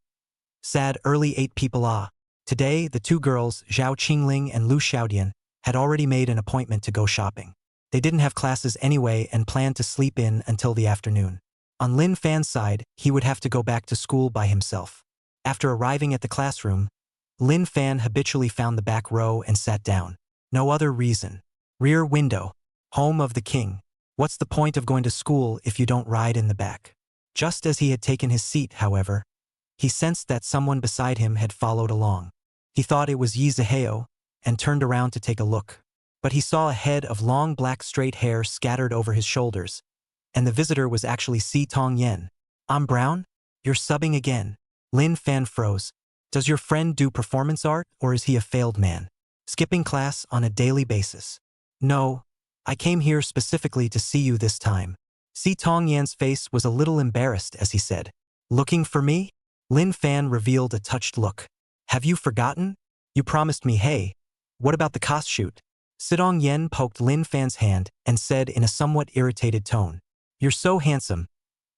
Sad early 8 people ah. Today, the two girls, Zhao Qingling and Lu Xiaodian, had already made an appointment to go shopping. They didn't have classes anyway and planned to sleep in until the afternoon. On Lin Fan's side, he would have to go back to school by himself. After arriving at the classroom, Lin Fan habitually found the back row and sat down. No other reason. Rear window. Home of the king. What's the point of going to school if you don't ride in the back? Just as he had taken his seat, however, he sensed that someone beside him had followed along. He thought it was Yi Ziheo and turned around to take a look. But he saw a head of long black straight hair scattered over his shoulders, and the visitor was actually Si Tong Yen. "I'm Brown? You're subbing again." Lin Fan froze. Does your friend do performance art, or is he a failed man? Skipping class on a daily basis? No, I came here specifically to see you this time. Si Tong Yan's face was a little embarrassed as he said, "Looking for me?" Lin Fan revealed a touched look. "Have you forgotten? You promised me, hey, what about the cost shoot?" Sidong Yen poked Lin Fan's hand and said in a somewhat irritated tone, "You're so handsome.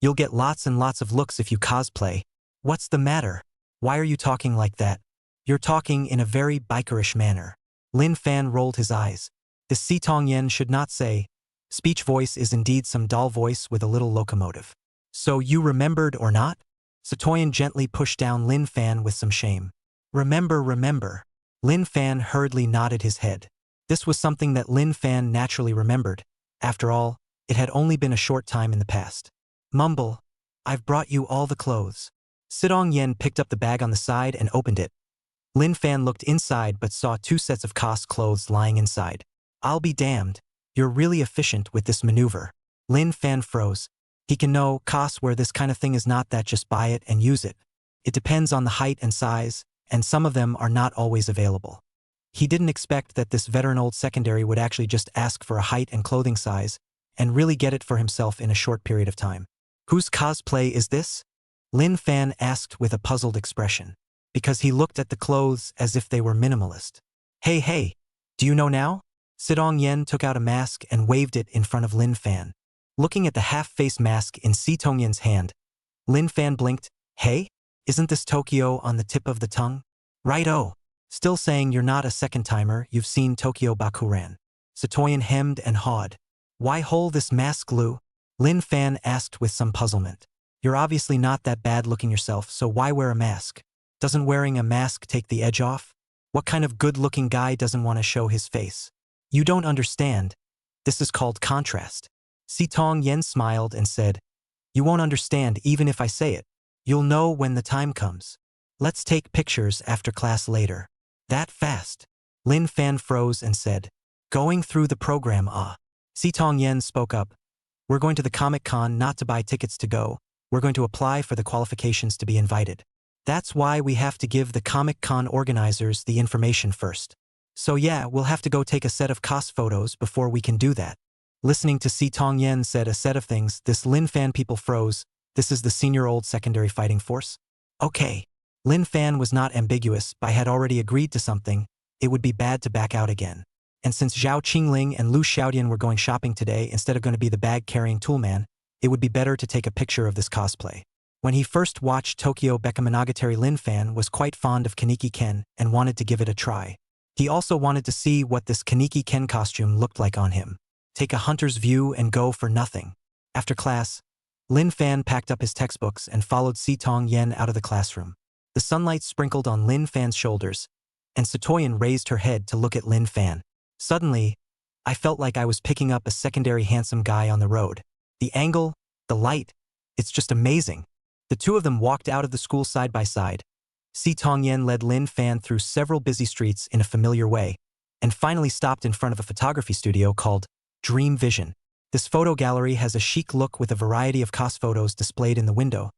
You'll get lots and lots of looks if you cosplay. What's the matter? Why are you talking like that? You're talking in a very bikerish manner." Lin Fan rolled his eyes. This Si Tong Yen should not say. Speech voice is indeed some doll voice with a little locomotive. "So you remembered or not?" Satoyan gently pushed down Lin Fan with some shame. Remember. Lin Fan hurriedly nodded his head. This was something that Lin Fan naturally remembered. After all, it had only been a short time in the past. Mumble, "I've brought you all the clothes." Sidong Yen picked up the bag on the side and opened it. Lin Fan looked inside but saw 2 sets of COS clothes lying inside. "I'll be damned. You're really efficient with this maneuver." Lin Fan froze. He can know COS where this kind of thing is not that just buy it and use it. It depends on the height and size, and some of them are not always available. He didn't expect that this veteran old secondary would actually just ask for a height and clothing size, and really get it for himself in a short period of time. "Whose cosplay is this?" Lin Fan asked with a puzzled expression, because he looked at the clothes as if they were minimalist. Hey, do you know now?" Sidong Yen took out a mask and waved it in front of Lin Fan. Looking at the half-face mask in Si Tong Yen's hand, Lin Fan blinked. "Hey? Isn't this Tokyo on the tip of the tongue?" "Right-o. Still saying you're not a second-timer, you've seen Tokyo Bakuran." Satoyan hemmed and hawed. "Why hold this mask, Lu?" Lin Fan asked with some puzzlement. "You're obviously not that bad-looking yourself, so why wear a mask? Doesn't wearing a mask take the edge off? What kind of good-looking guy doesn't want to show his face? You don't understand. This is called contrast." Si Tong Yen smiled and said, "You won't understand even if I say it. You'll know when the time comes. Let's take pictures after class later." "That fast?" Lin Fan froze and said, "Going through the program ah." Si Tong Yen spoke up. "We're going to the Comic-Con not to buy tickets to go. We're going to apply for the qualifications to be invited. That's why we have to give the Comic-Con organizers the information first. So yeah, we'll have to go take a set of COS photos before we can do that." Listening to Si Tong Yen said a set of things, this Lin Fan people froze. This is the senior old secondary fighting force? Okay. Lin Fan was not ambiguous, but had already agreed to something. It would be bad to back out again. And since Zhao Qingling and Lu Xiaodian were going shopping today instead of going to be the bag-carrying toolman, it would be better to take a picture of this cosplay. When he first watched Tokyo Monogatari, Lin Fan was quite fond of Kaneki Ken and wanted to give it a try. He also wanted to see what this Kaneki Ken costume looked like on him. Take a hunter's view and go for nothing. After class, Lin Fan packed up his textbooks and followed Si Tong Yen out of the classroom. The sunlight sprinkled on Lin Fan's shoulders, and Satoyan raised her head to look at Lin Fan. Suddenly, I felt like I was picking up a secondary handsome guy on the road. The angle, the light, it's just amazing. The two of them walked out of the school side by side. Si Tong Yen led Lin Fan through several busy streets in a familiar way, and finally stopped in front of a photography studio called Dream Vision. This photo gallery has a chic look with a variety of cos photos displayed in the window,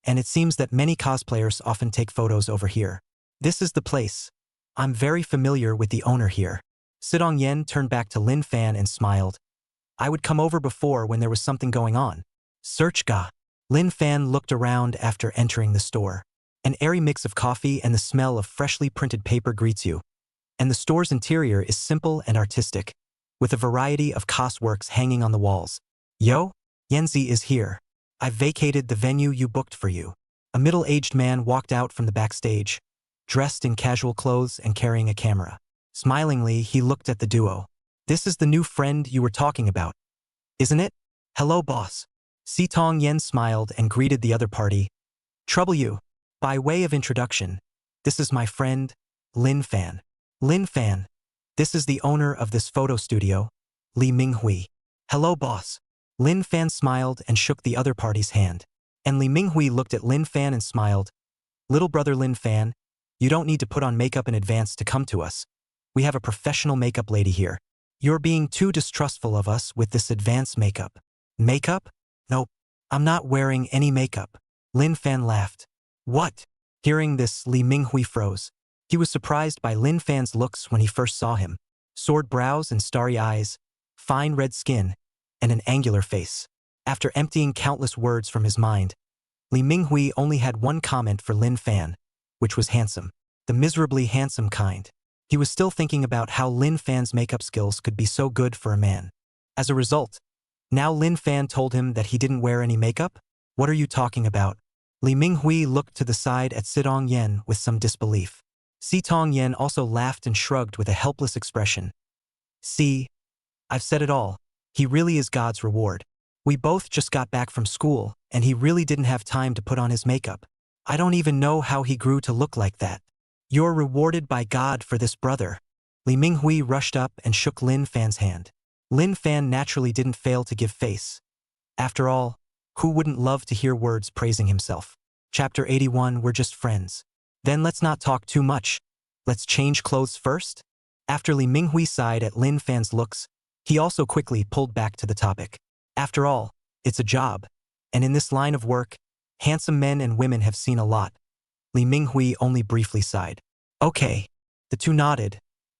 and it seems that many cosplayers often take photos over here. This is the place. I'm very familiar with the owner here. Sidong Yen turned back to Lin Fan and smiled. I would come over before when there was something going on. Search ga. Lin Fan looked around after entering the store. An airy mix of coffee and the smell of freshly printed paper greets you. And the store's interior is simple and artistic, with a variety of cos works hanging on the walls. Yo, Yenzi is here. I've vacated the venue you booked for you. A middle-aged man walked out from the backstage, dressed in casual clothes and carrying a camera. Smilingly, he looked at the duo. This is the new friend you were talking about, isn't it? Hello, boss. Sitong Yen smiled and greeted the other party. Trouble you. By way of introduction, this is my friend, Lin Fan. Lin Fan. This is the owner of this photo studio, Li Minghui. Hello, boss. Lin Fan smiled and shook the other party's hand. And Li Minghui looked at Lin Fan and smiled. Little brother Lin Fan, you don't need to put on makeup in advance to come to us. We have a professional makeup lady here. You're being too distrustful of us with this advanced makeup. Makeup? Nope. I'm not wearing any makeup. Lin Fan laughed. What? Hearing this, Li Minghui froze. He was surprised by Lin Fan's looks when he first saw him. Sword brows and starry eyes, fine red skin, and an angular face. After emptying countless words from his mind, Li Minghui only had one comment for Lin Fan, which was handsome. The miserably handsome kind. He was still thinking about how Lin Fan's makeup skills could be so good for a man. As a result, now Lin Fan told him that he didn't wear any makeup? What are you talking about? Li Minghui looked to the side at Sidong Yen with some disbelief. Sitong Yen also laughed and shrugged with a helpless expression. See, I've said it all. He really is God's reward. We both just got back from school, and he really didn't have time to put on his makeup. I don't even know how he grew to look like that. You're rewarded by God for this, brother. Li Minghui rushed up and shook Lin Fan's hand. Lin Fan naturally didn't fail to give face. After all, who wouldn't love to hear words praising himself? Chapter 81, We're just friends. Then let's not talk too much. Let's change clothes first? After Li Minghui sighed at Lin Fan's looks, he also quickly pulled back to the topic. After all, it's a job. And in this line of work, handsome men and women have seen a lot. Li Minghui only briefly sighed. Okay. The two nodded,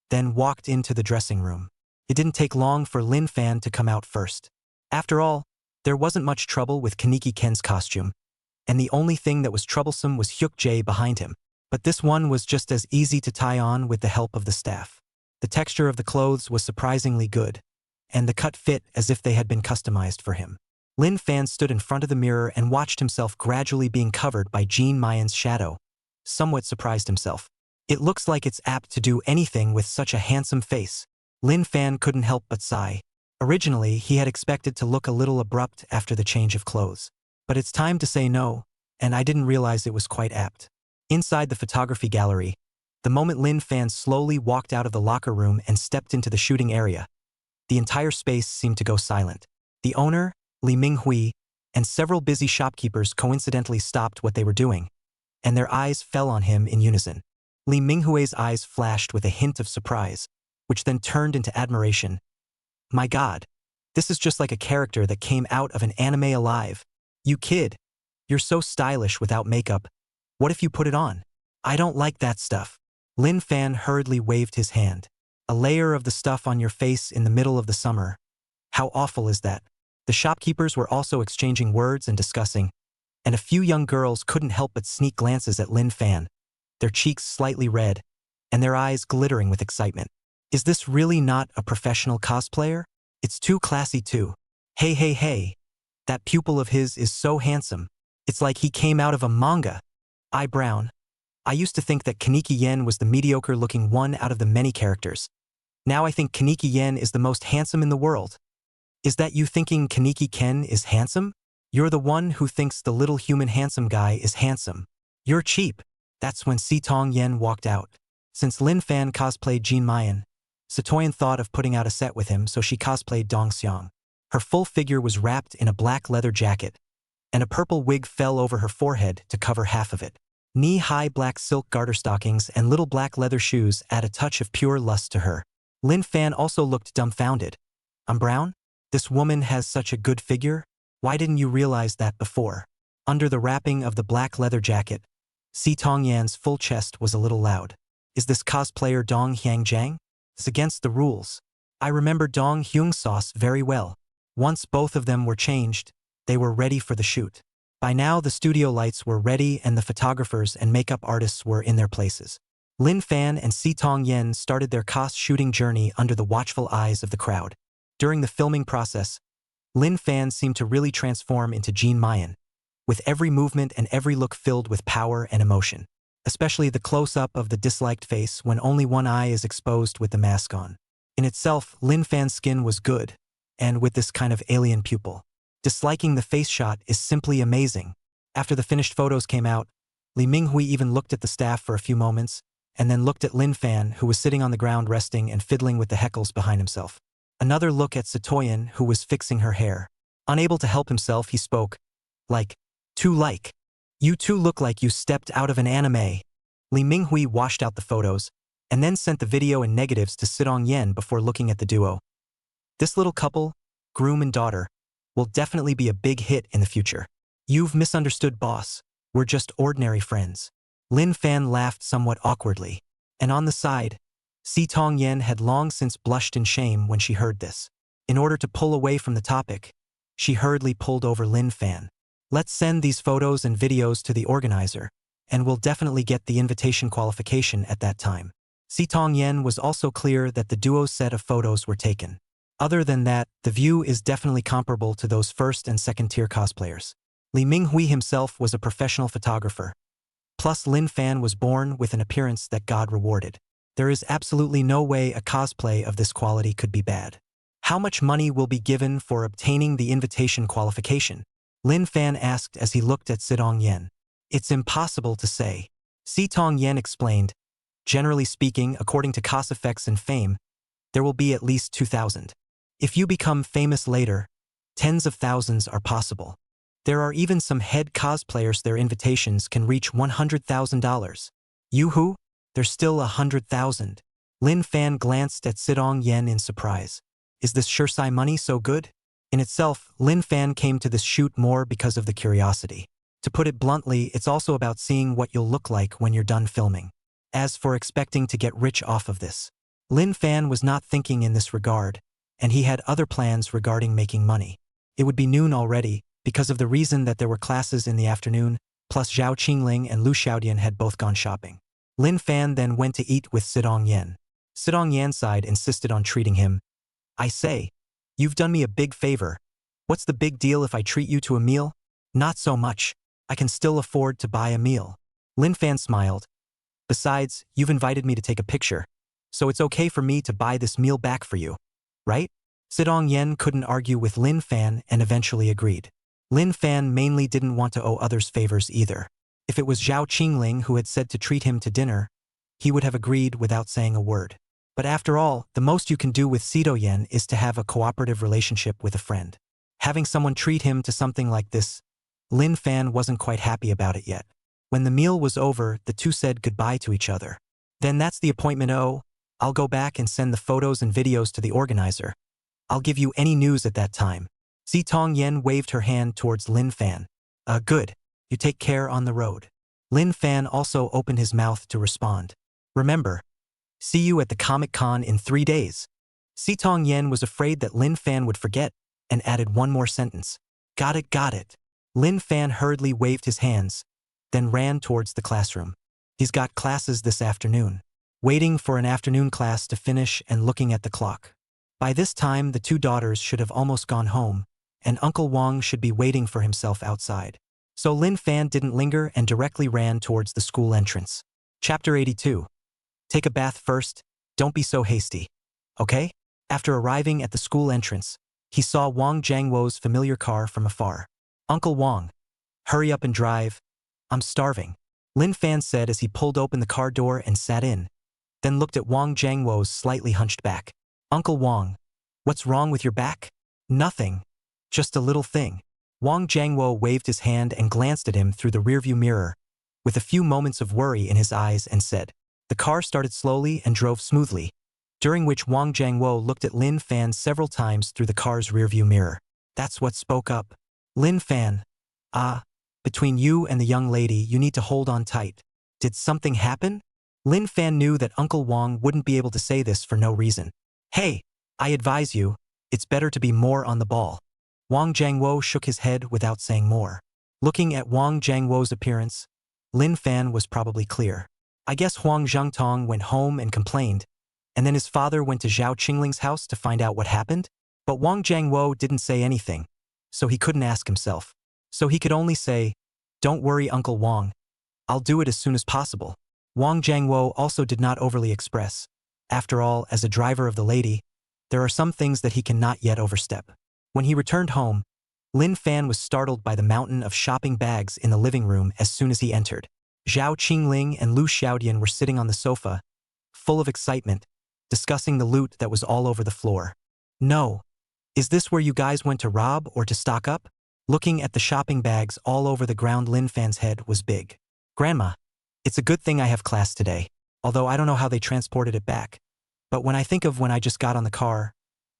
then walked into the dressing room. It didn't take long for Lin Fan to come out first. After all, there wasn't much trouble with Kaneki Ken's costume, and the only thing that was troublesome was Hyuk Jae behind him. But this one was just as easy to tie on with the help of the staff. The texture of the clothes was surprisingly good, and the cut fit as if they had been customized for him. Lin Fan stood in front of the mirror and watched himself gradually being covered by Jean Mayen's shadow, somewhat surprised himself. It looks like it's apt to do anything with such a handsome face. Lin Fan couldn't help but sigh. Originally, he had expected to look a little abrupt after the change of clothes. But it's time to say no, and I didn't realize it was quite apt. Inside the photography gallery, the moment Lin Fan slowly walked out of the locker room and stepped into the shooting area, the entire space seemed to go silent. The owner, Li Minghui, and several busy shopkeepers coincidentally stopped what they were doing, and their eyes fell on him in unison. Li Minghui's eyes flashed with a hint of surprise, which then turned into admiration. My God, this is just like a character that came out of an anime alive. You kid, you're so stylish without makeup. What if you put it on? I don't like that stuff. Lin Fan hurriedly waved his hand. A layer of the stuff on your face in the middle of the summer. How awful is that? The shopkeepers were also exchanging words and discussing, and a few young girls couldn't help but sneak glances at Lin Fan, their cheeks slightly red, and their eyes glittering with excitement. Is this really not a professional cosplayer? It's too classy too. Hey, hey, hey. That pupil of his is so handsome. It's like he came out of a manga. Brown. I used to think that Kaneki Yen was the mediocre-looking one out of the many characters. Now I think Kaneki Yen is the most handsome in the world. Is that you thinking Kaneki Ken is handsome? You're the one who thinks the little human handsome guy is handsome. You're cheap. That's when Sitong Yen walked out. Since Lin Fan cosplayed Jean Mayen, Satoyan thought of putting out a set with him, so she cosplayed Dong Xiang. Her full figure was wrapped in a black leather jacket, and a purple wig fell over her forehead to cover half of it. Knee-high black silk garter stockings and little black leather shoes add a touch of pure lust to her. Lin Fan also looked dumbfounded. I'm brown? This woman has such a good figure? Why didn't you realize that before? Under the wrapping of the black leather jacket, Si Tongyan's full chest was a little loud. Is this cosplayer Dong Hyang-jang? It's against the rules. I remember Dong Hyung-sauce very well. Once both of them were changed, they were ready for the shoot. By now the studio lights were ready and the photographers and makeup artists were in their places. Lin Fan and Si Tongyan started their shooting journey under the watchful eyes of the crowd. During the filming process, Lin Fan seemed to really transform into Jean Mayan, with every movement and every look filled with power and emotion, especially the close-up of the disliked face when only one eye is exposed with the mask on. In itself, Lin Fan's skin was good, and with this kind of alien pupil. Disliking the face shot is simply amazing. After the finished photos came out, Lee Minghui even looked at the staff for a few moments, and then looked at Lin Fan, who was sitting on the ground resting and fiddling with the heckles behind himself. Another look at Satoyan, who was fixing her hair. Unable to help himself, he spoke. You two look like you stepped out of an anime. Lee Minghui washed out the photos, and then sent the video and negatives to Sidong Yen before looking at the duo. This little couple, groom and daughter, will definitely be a big hit in the future. You've misunderstood, boss. We're just ordinary friends. Lin Fan laughed somewhat awkwardly. And on the side, Si Tongyan had long since blushed in shame when she heard this. In order to pull away from the topic, she hurriedly pulled over Lin Fan. Let's send these photos and videos to the organizer, and we'll definitely get the invitation qualification at that time. Si Tongyan was also clear that the duo's set of photos were taken. Other than that, the view is definitely comparable to those first and second tier cosplayers. Lee Minghui himself was a professional photographer. Plus Lin Fan was born with an appearance that God rewarded. There is absolutely no way a cosplay of this quality could be bad. How much money will be given for obtaining the invitation qualification? Lin Fan asked as he looked at Sidong Yen. It's impossible to say. Si Tongyan explained. Generally speaking, according to cos effects and fame, there will be at least 2,000. If you become famous later, tens of thousands are possible. There are even some head cosplayers their invitations can reach $100,000. Yoo-hoo? There's still 100,000. Lin Fan glanced at Sidong Yen in surprise. Is this Shirsai money so good? In itself, Lin Fan came to this shoot more because of the curiosity. To put it bluntly, it's also about seeing what you'll look like when you're done filming. As for expecting to get rich off of this, Lin Fan was not thinking in this regard, and he had other plans regarding making money. It would be noon already, because of the reason that there were classes in the afternoon, plus Zhao Qingling and Lu Xiaodian had both gone shopping. Lin Fan then went to eat with Sidong Yen. Sidong Yan's side insisted on treating him. I say, you've done me a big favor. What's the big deal if I treat you to a meal? Not so much. I can still afford to buy a meal. Lin Fan smiled. Besides, you've invited me to take a picture, so it's okay for me to buy this meal back for you. Right? Sidong Yen couldn't argue with Lin Fan and eventually agreed. Lin Fan mainly didn't want to owe others favors either. If it was Zhao Qingling who had said to treat him to dinner, he would have agreed without saying a word. But after all, the most you can do with Sido Yen is to have a cooperative relationship with a friend. Having someone treat him to something like this, Lin Fan wasn't quite happy about it yet. When the meal was over, the two said goodbye to each other. Then that's the appointment. Oh, I'll go back and send the photos and videos to the organizer. I'll give you any news at that time. Si Tong Yen waved her hand towards Lin Fan. Good. You take care on the road. Lin Fan also opened his mouth to respond. Remember, see you at the Comic-Con in 3 days. Si Tong Yen was afraid that Lin Fan would forget and added one more sentence. Got it, got it. Lin Fan hurriedly waved his hands, then ran towards the classroom. He's got classes this afternoon. Waiting for an afternoon class to finish and looking at the clock. By this time, the two daughters should have almost gone home, and Uncle Wang should be waiting for himself outside. So Lin Fan didn't linger and directly ran towards the school entrance. Chapter 82. Take a bath first, don't be so hasty. Okay? After arriving at the school entrance, he saw Wang Jiangwo's familiar car from afar. Uncle Wang, hurry up and drive. I'm starving. Lin Fan said as he pulled open the car door and sat in, then looked at Wang Jiangwo's slightly hunched back. Uncle Wang, what's wrong with your back? Nothing. Just a little thing. Wang Jiangwo waved his hand and glanced at him through the rearview mirror, with a few moments of worry in his eyes and said, the car started slowly and drove smoothly. during which Wang Jiangwo looked at Lin Fan several times through the car's rearview mirror. That's what spoke up. Lin Fan. Between you and the young lady, you need to hold on tight. Did something happen? Lin Fan knew that Uncle Wang wouldn't be able to say this for no reason. Hey, I advise you, it's better to be more on the ball. Wang Jiangwo shook his head without saying more. Looking at Wang Jiangwo's appearance, Lin Fan was probably clear. I guess Huang Zhangtong went home and complained, and then his father went to Zhao Qingling's house to find out what happened? But Wang Jiangwo didn't say anything, so he couldn't ask himself. So he could only say, "Don't worry, Uncle Wang. I'll do it as soon as possible." Wang Jiangwo also did not overly express. After all, as a driver of the lady, there are some things that he cannot yet overstep. When he returned home, Lin Fan was startled by the mountain of shopping bags in the living room as soon as he entered. Zhao Qingling and Lu Xiaodian were sitting on the sofa, full of excitement, discussing the loot that was all over the floor. No. Is this where you guys went to rob or to stock up? Looking at the shopping bags all over the ground, Lin Fan's head was big. Grandma, it's a good thing I have class today, although I don't know how they transported it back. But when I think of when I just got on the car,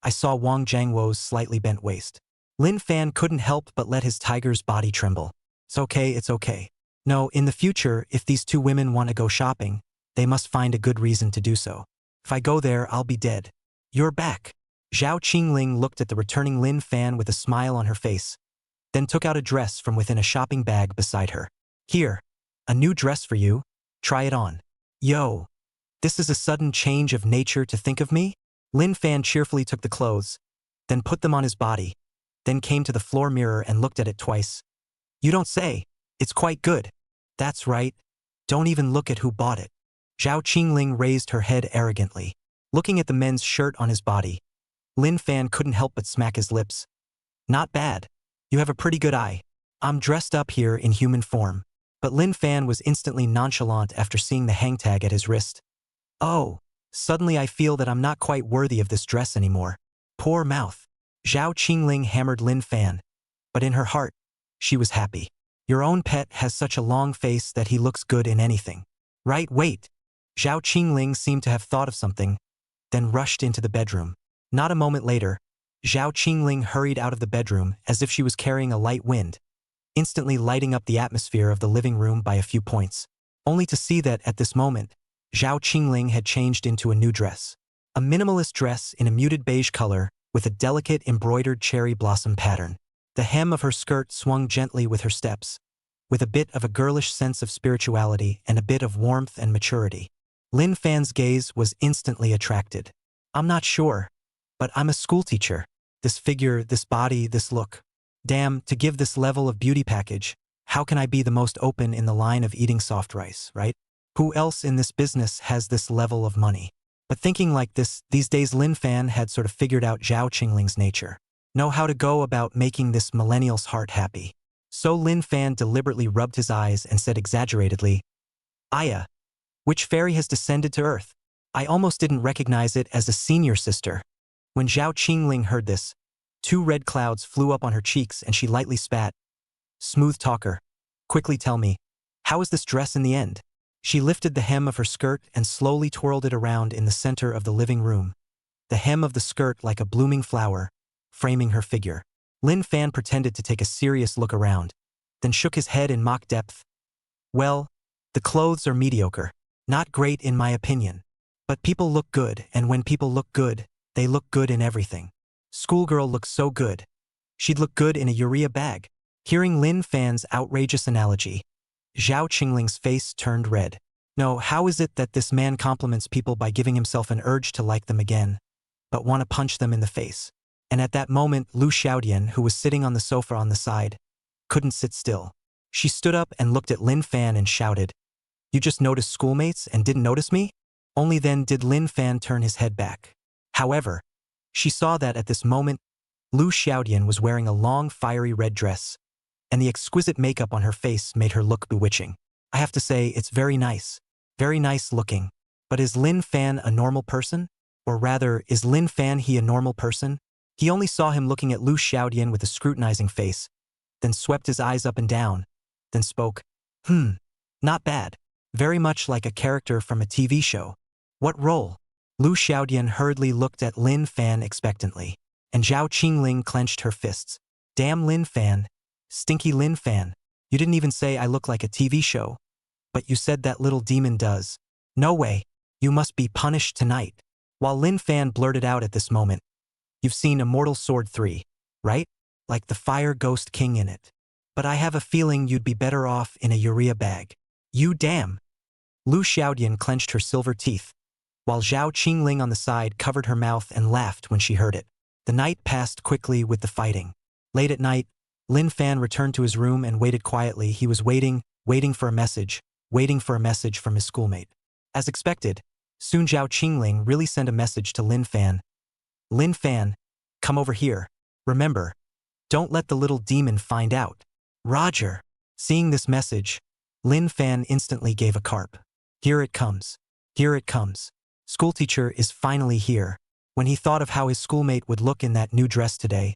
I saw Wang Jiangwo's slightly bent waist. Lin Fan couldn't help but let his tiger's body tremble. It's okay. No, in the future, if these two women want to go shopping, they must find a good reason to do so. If I go there, I'll be dead. You're back. Zhao Qingling looked at the returning Lin Fan with a smile on her face, then took out a dress from within a shopping bag beside her. Here, a new dress for you. Try it on. Yo. This is a sudden change of nature to think of me? Lin Fan cheerfully took the clothes, then put them on his body, then came to the floor mirror and looked at it twice. You don't say. It's quite good. That's right. Don't even look at who bought it. Zhao Qingling raised her head arrogantly. Looking at the men's shirt on his body, Lin Fan couldn't help but smack his lips. Not bad. You have a pretty good eye. I'm dressed up here in human form. But Lin Fan was instantly nonchalant after seeing the hang tag at his wrist. Oh, suddenly I feel that I'm not quite worthy of this dress anymore. Poor mouth. Zhao Qingling hammered Lin Fan, but in her heart, she was happy. Your own pet has such a long face that he looks good in anything. Right, wait. Zhao Qingling seemed to have thought of something, then rushed into the bedroom. Not a moment later, Zhao Qingling hurried out of the bedroom as if she was carrying a light wind, instantly lighting up the atmosphere of the living room by a few points, only to see that at this moment, Zhao Qingling had changed into a new dress. A minimalist dress in a muted beige color with a delicate embroidered cherry blossom pattern. The hem of her skirt swung gently with her steps, with a bit of a girlish sense of spirituality and a bit of warmth and maturity. Lin Fan's gaze was instantly attracted. I'm not sure, but I'm a schoolteacher. This figure, this body, this look. Damn, to give this level of beauty package, how can I be the most open in the line of eating soft rice, right? Who else in this business has this level of money? But thinking like this, these days Lin Fan had sort of figured out Zhao Qingling's nature. Know how to go about making this millennial's heart happy. So Lin Fan deliberately rubbed his eyes and said exaggeratedly, Aya, which fairy has descended to earth? I almost didn't recognize it as a senior sister. When Zhao Qingling heard this, 2 red clouds flew up on her cheeks and she lightly spat. Smooth talker. Quickly tell me, how is this dress in the end? She lifted the hem of her skirt and slowly twirled it around in the center of the living room, the hem of the skirt like a blooming flower, framing her figure. Lin Fan pretended to take a serious look around, then shook his head in mock depth. Well, the clothes are mediocre. Not great in my opinion. But people look good, and when people look good, they look good in everything. Schoolgirl looks so good. She'd look good in a urea bag. Hearing Lin Fan's outrageous analogy, Zhao Qingling's face turned red. No, how is it that this man compliments people by giving himself an urge to like them again, but want to punch them in the face? And at that moment, Lu Xiaodian, who was sitting on the sofa on the side, couldn't sit still. She stood up and looked at Lin Fan and shouted, You just noticed schoolmates and didn't notice me? Only then did Lin Fan turn his head back. However, she saw that at this moment, Lu Xiaodian was wearing a long, fiery red dress, and the exquisite makeup on her face made her look bewitching. I have to say, it's very nice looking. But is Lin Fan a normal person? Or rather, is Lin Fan he a normal person? He only saw him looking at Lu Xiaodian with a scrutinizing face, then swept his eyes up and down, then spoke, Not bad. Very much like a character from a TV show. What role? Lu Xiaodian hurriedly looked at Lin Fan expectantly, and Zhao Qingling clenched her fists. Damn Lin Fan. Stinky Lin Fan. You didn't even say I look like a TV show. But you said that little demon does. No way. You must be punished tonight. While Lin Fan blurted out at this moment, you've seen Immortal Sword 3, right? Like the Fire Ghost King in it. But I have a feeling you'd be better off in a urea bag. You damn. Lu Xiaodian clenched her silver teeth, while Zhao Qingling on the side covered her mouth and laughed when she heard it. The night passed quickly with the fighting. Late at night, Lin Fan returned to his room and waited quietly. He was waiting for a message from his schoolmate. As expected, soon Zhao Qingling really sent a message to Lin Fan. Lin Fan, come over here. Remember, don't let the little demon find out. Roger. Seeing this message, Lin Fan instantly gave a carp. Here it comes. Here it comes. Schoolteacher is finally here. When he thought of how his schoolmate would look in that new dress today,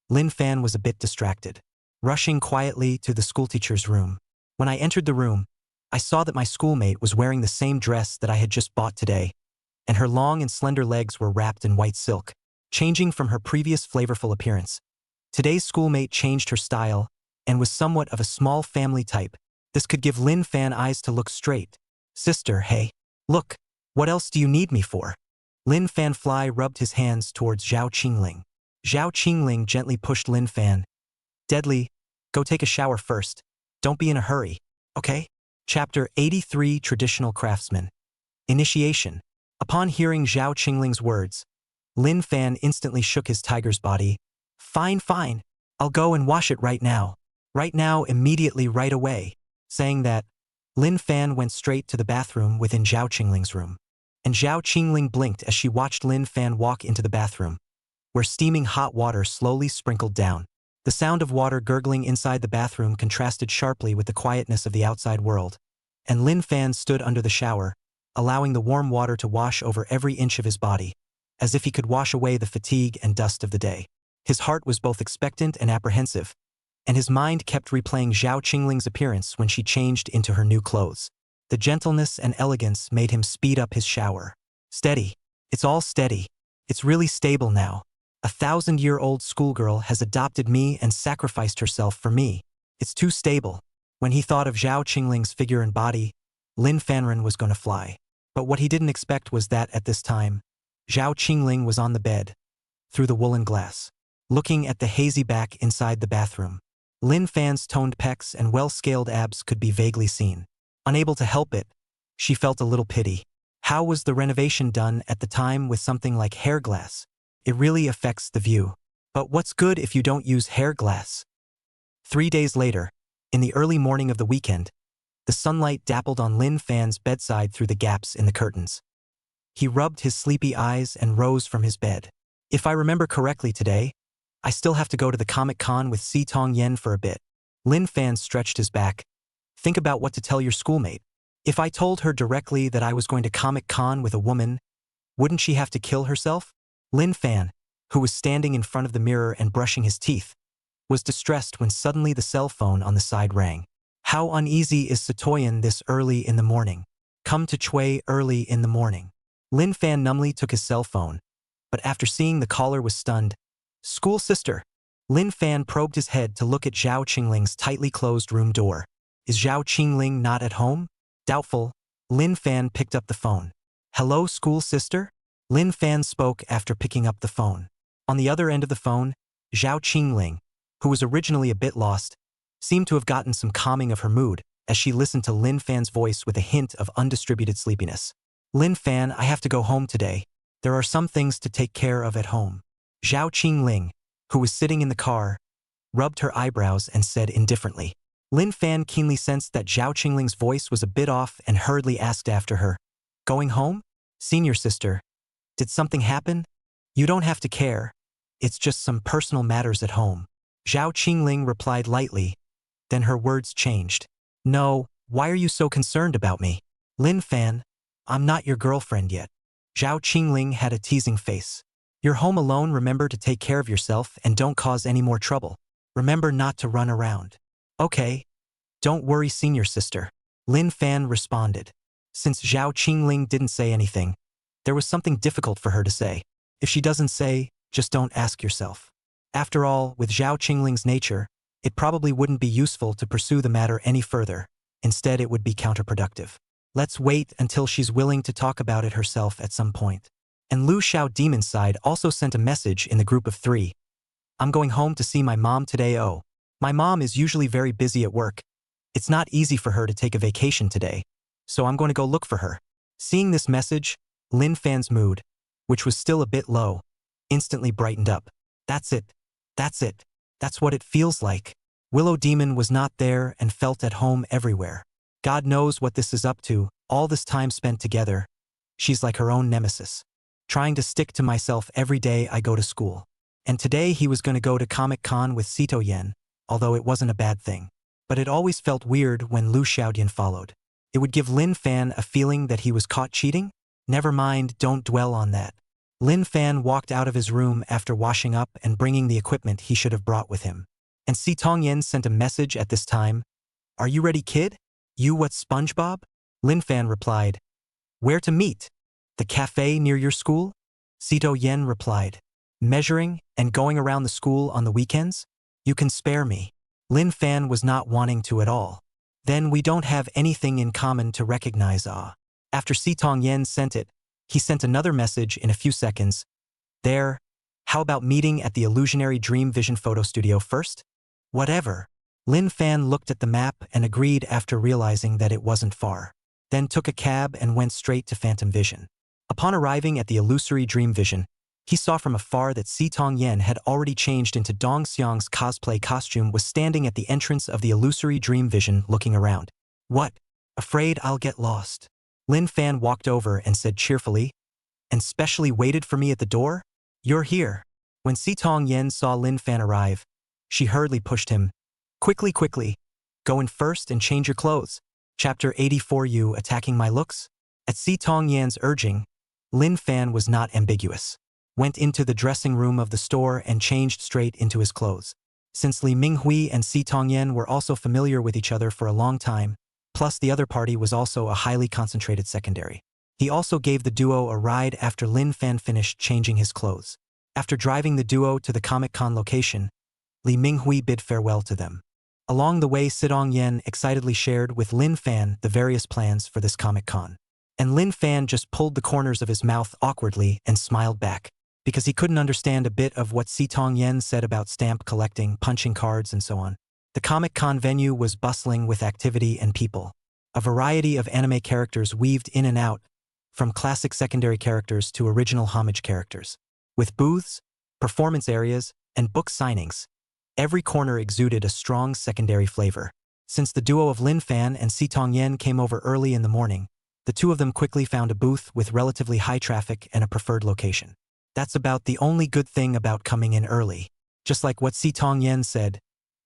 Lin Fan was a bit distracted. Rushing quietly to the schoolteacher's room. When I entered the room, I saw that my schoolmate was wearing the same dress that I had just bought today, and her long and slender legs were wrapped in white silk, changing from her previous flavorful appearance. Today's schoolmate changed her style and was somewhat of a small family type. This could give Lin Fan eyes to look straight. Sister, hey. Look, what else do you need me for? Lin Fan Fly rubbed his hands towards Zhao Qingling. Zhao Qingling gently pushed Lin Fan. Deadly, go take a shower first. Don't be in a hurry, okay? Chapter 83 Traditional Craftsman. Initiation. Upon hearing Zhao Qingling's words, Lin Fan instantly shook his tiger's body. Fine, fine. I'll go and wash it right now. Right now, immediately, right away. Saying that, Lin Fan went straight to the bathroom within Zhao Qingling's room. And Zhao Qingling blinked as she watched Lin Fan walk into the bathroom, where steaming hot water slowly sprinkled down. The sound of water gurgling inside the bathroom contrasted sharply with the quietness of the outside world, and Lin Fan stood under the shower, allowing the warm water to wash over every inch of his body, as if he could wash away the fatigue and dust of the day. His heart was both expectant and apprehensive, and his mind kept replaying Zhao Qingling's appearance when she changed into her new clothes. The gentleness and elegance made him speed up his shower. Steady. It's all steady. It's really stable now. 1,000-year-old schoolgirl has adopted me and sacrificed herself for me. It's too stable. When he thought of Zhao Qingling's figure and body, Lin Fanren was going to fly. But what he didn't expect was that, at this time, Zhao Qingling was on the bed, through the woolen glass, looking at the hazy back inside the bathroom. Lin Fan's toned pecs and well-scaled abs could be vaguely seen. Unable to help it, she felt a little pity. How was the renovation done at the time with something like hair glass? It really affects the view. But what's good if you don't use hair glass? 3 days later, in the early morning of the weekend, the sunlight dappled on Lin Fan's bedside through the gaps in the curtains. He rubbed his sleepy eyes and rose from his bed. If I remember correctly today, I still have to go to the Comic-Con with Si Tong Yen for a bit. Lin Fan stretched his back. Think about what to tell your schoolmate. If I told her directly that I was going to Comic-Con with a woman, wouldn't she have to kill herself? Lin Fan, who was standing in front of the mirror and brushing his teeth, was distressed when suddenly the cell phone on the side rang. How uneasy is Satoyan this early in the morning? Come to Chui early in the morning. Lin Fan numbly took his cell phone, but after seeing the caller was stunned. School sister. Lin Fan probed his head to look at Zhao Qingling's tightly closed room door. Is Zhao Qingling not at home? Doubtful. Lin Fan picked up the phone. Hello, school sister? Lin Fan spoke after picking up the phone. On the other end of the phone, Zhao Qingling, who was originally a bit lost, seemed to have gotten some calming of her mood as she listened to Lin Fan's voice with a hint of undistributed sleepiness. Lin Fan, I have to go home today. There are some things to take care of at home. Zhao Qingling, who was sitting in the car, rubbed her eyebrows and said indifferently. Lin Fan keenly sensed that Zhao Qingling's voice was a bit off and hurriedly asked after her. Going home? Senior sister. Did something happen? You don't have to care. It's just some personal matters at home. Zhao Qingling replied lightly. Then her words changed. No, why are you so concerned about me? Lin Fan, I'm not your girlfriend yet. Zhao Qingling had a teasing face. You're home alone, remember to take care of yourself and don't cause any more trouble. Remember not to run around. Okay. Don't worry, senior sister. Lin Fan responded. Since Zhao Qingling didn't say anything, There was something difficult for her to say. If she doesn't say, just don't ask yourself. After all, with Zhao Qingling's nature, it probably wouldn't be useful to pursue the matter any further. Instead, it would be counterproductive. Let's wait until she's willing to talk about it herself at some point. And Lu Xiao Demon's side also sent a message in the group of 3. I'm going home to see my mom today. Oh. My mom is usually very busy at work. It's not easy for her to take a vacation today, so I'm going to go look for her. Seeing this message, Lin Fan's mood, which was still a bit low, instantly brightened up. That's it. That's it. That's what it feels like. Willow Demon was not there and felt at home everywhere. God knows what this is up to, all this time spent together. She's like her own nemesis. Trying to stick to myself every day I go to school. And today he was going to go to Comic-Con with Sito Yen, although it wasn't a bad thing. But it always felt weird when Lu Xiaodian followed. It would give Lin Fan a feeling that he was caught cheating? Never mind, don't dwell on that. Lin Fan walked out of his room after washing up and bringing the equipment he should have brought with him. And Si Tongyen sent a message at this time. Are you ready, kid? You what, SpongeBob? Lin Fan replied. Where to meet? The cafe near your school? Sito Yen replied. Measuring and going around the school on the weekends? You can spare me. Lin Fan was not wanting to at all. Then we don't have anything in common to recognize. After Si Tongyen sent it, he sent another message in a few seconds. There, how about meeting at the Illusionary Dream Vision photo studio first? Whatever. Lin Fan looked at the map and agreed after realizing that it wasn't far. Then took a cab and went straight to Phantom Vision. Upon arriving at the Illusory Dream Vision, he saw from afar that Si Tongyen had already changed into Dong Xiang's cosplay costume, was standing at the entrance of the Illusory Dream Vision looking around. What? Afraid I'll get lost? Lin Fan walked over and said cheerfully, and specially waited for me at the door? You're here. When Si Tongyen saw Lin Fan arrive, she hurriedly pushed him. Quickly, quickly. Go in first and change your clothes. Chapter 84. You attacking my looks? At Si Tongyen's urging, Lin Fan was not ambiguous. Went into the dressing room of the store and changed straight into his clothes. Since Li Minghui and Si Tongyen were also familiar with each other for a long time, plus the other party was also a highly concentrated secondary. He also gave the duo a ride after Lin Fan finished changing his clothes. After driving the duo to the Comic-Con location, Li Minghui bid farewell to them. Along the way, Si Tongyen excitedly shared with Lin Fan the various plans for this Comic-Con. And Lin Fan just pulled the corners of his mouth awkwardly and smiled back, because he couldn't understand a bit of what Si Tongyen said about stamp collecting, punching cards, and so on. The Comic-Con venue was bustling with activity and people. A variety of anime characters weaved in and out, from classic secondary characters to original homage characters. With booths, performance areas, and book signings, every corner exuded a strong secondary flavor. Since the duo of Lin Fan and Si Tongyen came over early in the morning, the two of them quickly found a booth with relatively high traffic and a preferred location. That's about the only good thing about coming in early. Just like what Si Tongyen said,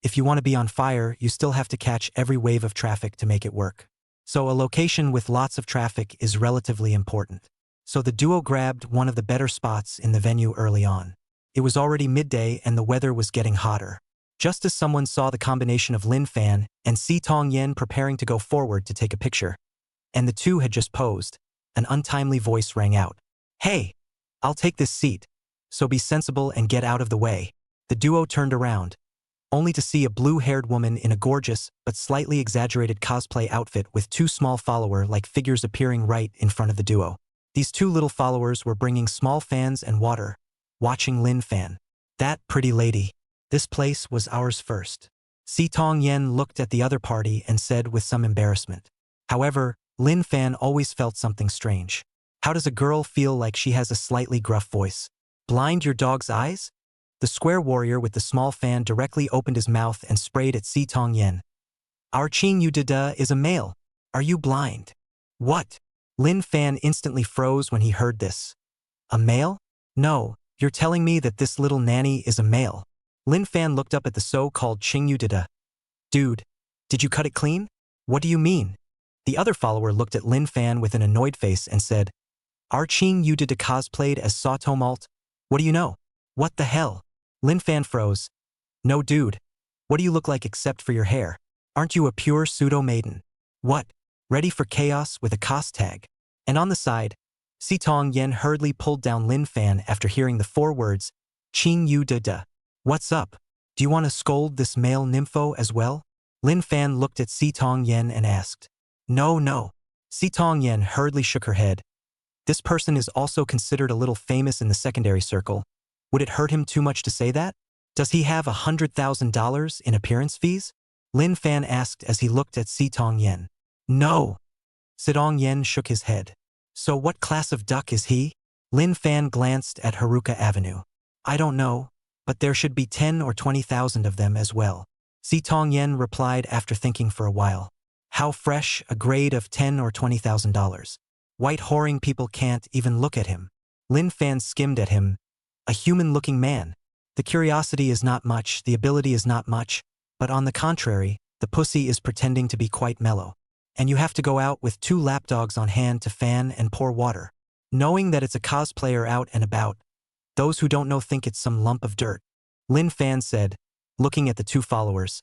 if you want to be on fire, you still have to catch every wave of traffic to make it work. So a location with lots of traffic is relatively important. So the duo grabbed one of the better spots in the venue early on. It was already midday and the weather was getting hotter. Just as someone saw the combination of Lin Fan and Si Tongyen preparing to go forward to take a picture, and the two had just posed, an untimely voice rang out. Hey! I'll take this seat, so be sensible and get out of the way. The duo turned around, only to see a blue-haired woman in a gorgeous but slightly exaggerated cosplay outfit with two small follower-like figures appearing right in front of the duo. These two little followers were bringing small fans and water, watching Lin Fan. That pretty lady. This place was ours first. Si Tongyen looked at the other party and said with some embarrassment. However, Lin Fan always felt something strange. How does a girl feel like she has a slightly gruff voice? Blind your dog's eyes? The square warrior with the small fan directly opened his mouth and sprayed at Si Tongyen. Our Qing Yudida is a male. Are you blind? What? Lin Fan instantly froze when he heard this. A male? No, you're telling me that this little nanny is a male. Lin Fan looked up at the so-called Qing Yudida. Dude, did you cut it clean? What do you mean? The other follower looked at Lin Fan with an annoyed face and said, Our Qing Yudida cosplayed as Sautomalt? What do you know? What the hell? Lin Fan froze. No dude. What do you look like except for your hair? Aren't you a pure pseudo-maiden? What? Ready for chaos with a cost tag? And on the side, Si Tong Yen hurriedly pulled down Lin Fan after hearing the 4 words, Qing yu de de. What's up? Do you want to scold this male nympho as well? Lin Fan looked at Si Tong Yen and asked. No, no. Si Tong Yen hurriedly shook her head. This person is also considered a little famous in the secondary circle. Would it hurt him too much to say that? Does he have $100,000 in appearance fees? Lin Fan asked as he looked at Si Tong Yen. No. Si Tong Yen shook his head. So what class of duck is he? Lin Fan glanced at Haruka Avenue. I don't know, but there should be 10 or 20,000 of them as well. Si Tong Yen replied after thinking for a while. How fresh, a grade of $10,000 or $20,000. White whoring people can't even look at him. Lin Fan skimmed at him. A human-looking man. The curiosity is not much, the ability is not much, but on the contrary, the pussy is pretending to be quite mellow. And you have to go out with 2 lapdogs on hand to fan and pour water. Knowing that it's a cosplayer out and about, those who don't know think it's some lump of dirt. Lin Fan said, looking at the 2 followers.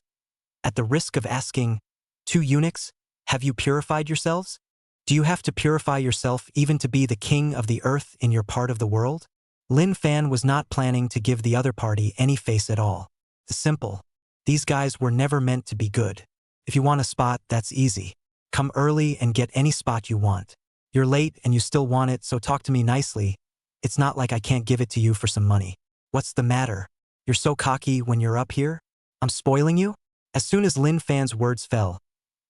At the risk of asking, 2 eunuchs, have you purified yourselves? Do you have to purify yourself even to be the king of the earth in your part of the world? Lin Fan was not planning to give the other party any face at all. Simple. These guys were never meant to be good. If you want a spot, that's easy. Come early and get any spot you want. You're late and you still want it, so talk to me nicely. It's not like I can't give it to you for some money. What's the matter? You're so cocky when you're up here? I'm spoiling you? As soon as Lin Fan's words fell,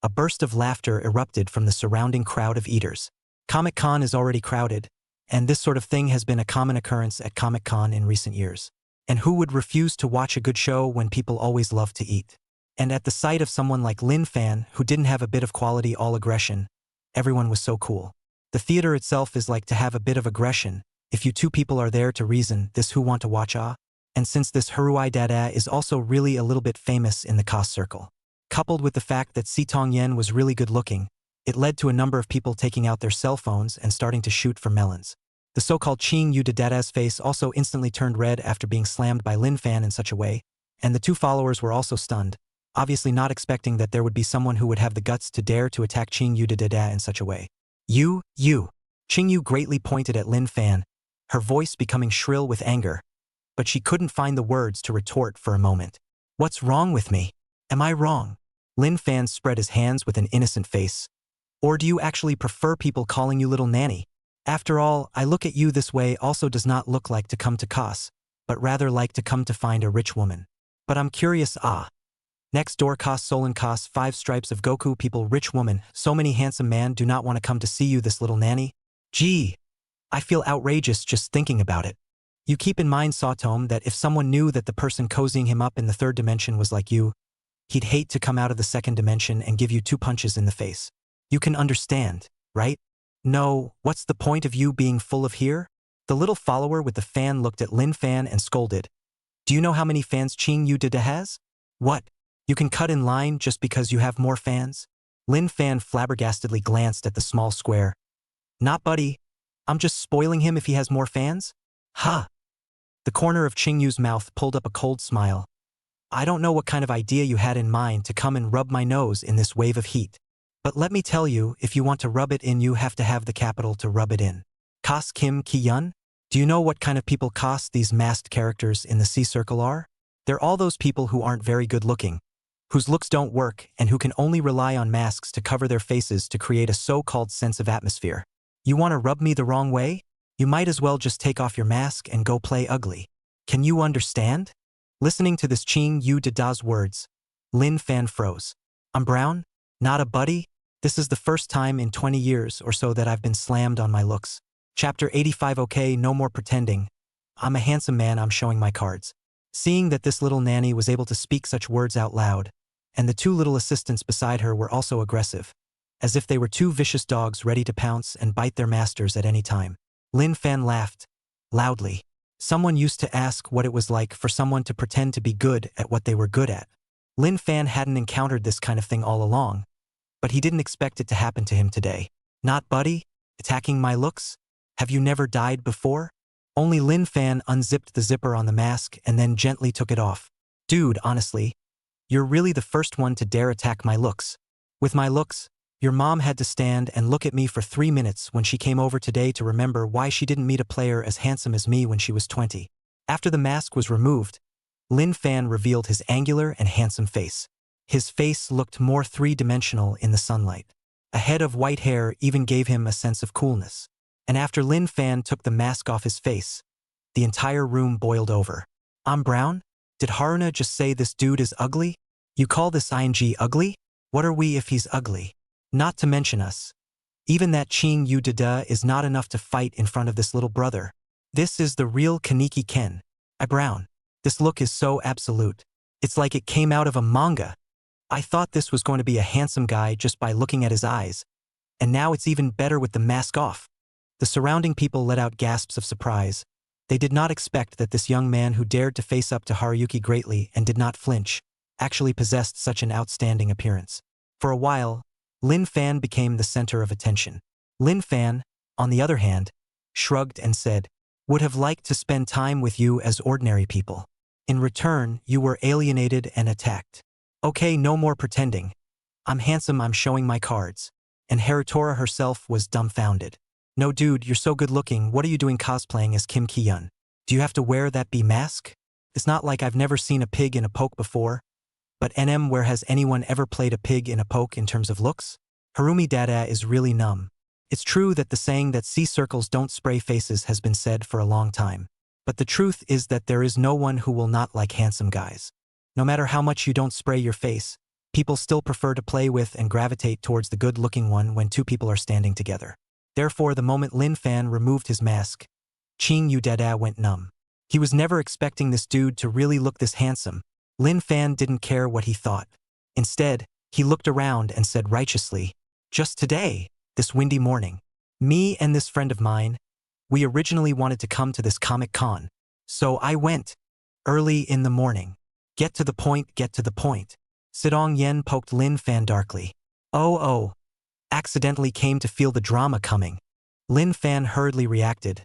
a burst of laughter erupted from the surrounding crowd of eaters. Comic-Con is already crowded, and this sort of thing has been a common occurrence at Comic-Con in recent years. And who would refuse to watch a good show when people always love to eat? And at the sight of someone like Lin Fan, who didn't have a bit of quality, all aggression, everyone was so cool. The theater itself is like to have a bit of aggression. If you 2 people are there to reason this who want to watch and since this Haruai Dada is also really a little bit famous in the cos circle, coupled with the fact that Si Tong Yen was really good looking, it led to a number of people taking out their cell phones and starting to shoot for melons. The so-called Qing yu de Dada's face also instantly turned red after being slammed by Lin Fan in such a way, and the 2 followers were also stunned, obviously not expecting that there would be someone who would have the guts to dare to attack Qing yu de Dada in such a way. You. Qing Yu greatly pointed at Lin Fan, her voice becoming shrill with anger, but she couldn't find the words to retort for a moment. What's wrong with me? Am I wrong? Lin Fan spread his hands with an innocent face. Or do you actually prefer people calling you little nanny? After all, I look at you this way also does not look like to come to cos, but rather like to come to find a rich woman. But I'm curious, Next door cos Solon cos 5 stripes of Goku people rich woman, so many handsome man do not want to come to see you this little nanny? Gee, I feel outrageous just thinking about it. You keep in mind, Sawtome, that if someone knew that the person cozying him up in the 3rd dimension was like you, he'd hate to come out of the 2nd dimension and give you 2 punches in the face. You can understand, right? No, what's the point of you being full of here? The little follower with the fan looked at Lin Fan and scolded. Do you know how many fans Qing yu de has? What? You can cut in line just because you have more fans? Lin Fan flabbergastedly glanced at the small square. Not buddy. I'm just spoiling him if he has more fans? Ha! The corner of Qing Yu's mouth pulled up a cold smile. I don't know what kind of idea you had in mind to come and rub my nose in this wave of heat. But let me tell you, if you want to rub it in, you have to have the capital to rub it in. Kos Kim Ki-yun? Do you know what kind of people Kos these masked characters in the C-Circle are? They're all those people who aren't very good looking, whose looks don't work, and who can only rely on masks to cover their faces to create a so-called sense of atmosphere. You want to rub me the wrong way? You might as well just take off your mask and go play ugly. Can you understand? Listening to this Qing yu de Da's words, Lin Fan froze. I'm brown? Not a buddy? This is the first time in 20 years or so that I've been slammed on my looks. Chapter 85. Okay, no more pretending. I'm a handsome man, I'm showing my cards. Seeing that this little nanny was able to speak such words out loud, and the 2 little assistants beside her were also aggressive, as if they were 2 vicious dogs ready to pounce and bite their masters at any time. Lin Fan laughed, loudly. Someone used to ask what it was like for someone to pretend to be good at what they were good at. Lin Fan hadn't encountered this kind of thing all along, but he didn't expect it to happen to him today. Not buddy? Attacking my looks? Have you never died before? Only Lin Fan unzipped the zipper on the mask and then gently took it off. Dude, honestly, you're really the first one to dare attack my looks. With my looks? Your mom had to stand and look at me for 3 minutes when she came over today to remember why she didn't meet a player as handsome as me when she was 20. After the mask was removed, Lin Fan revealed his angular and handsome face. His face looked more three-dimensional in the sunlight. A head of white hair even gave him a sense of coolness. And after Lin Fan took the mask off his face, the entire room boiled over. I'm brown? Did Haruna just say this dude is ugly? You call this ing ugly? What are we if he's ugly? Not to mention us. Even that Ching Yu Dada is not enough to fight in front of this little brother. This is the real Kaneki Ken. I brown. This look is so absolute. It's like it came out of a manga. I thought this was going to be a handsome guy just by looking at his eyes. And now it's even better with the mask off. The surrounding people let out gasps of surprise. They did not expect that this young man who dared to face up to Haruyuki greatly and did not flinch, actually possessed such an outstanding appearance. For a while, Lin Fan became the center of attention. Lin Fan, on the other hand, shrugged and said, would have liked to spend time with you as ordinary people. In return, you were alienated and attacked. Okay, no more pretending. I'm handsome, I'm showing my cards. And Harutora herself was dumbfounded. No dude, you're so good looking, what are you doing cosplaying as Kim Ki-yun? Do you have to wear that mask? It's not like I've never seen a pig in a poke before. But NM, where has anyone ever played a pig in a poke in terms of looks? Harumi Dada is really numb. It's true that the saying that sea circles don't spray faces has been said for a long time. But the truth is that there is no one who will not like handsome guys. No matter how much you don't spray your face, people still prefer to play with and gravitate towards the good-looking one when two people are standing together. Therefore, the moment Lin Fan removed his mask, Ching Yu Dada went numb. He was never expecting this dude to really look this handsome. Lin Fan didn't care what he thought. Instead, he looked around and said righteously, just today, this windy morning, me and this friend of mine, we originally wanted to come to this Comic-Con. So I went. Early in the morning. Get to the point, get to the point. Sidong Yen poked Lin Fan darkly. Oh. Accidentally came to feel the drama coming. Lin Fan hurriedly reacted,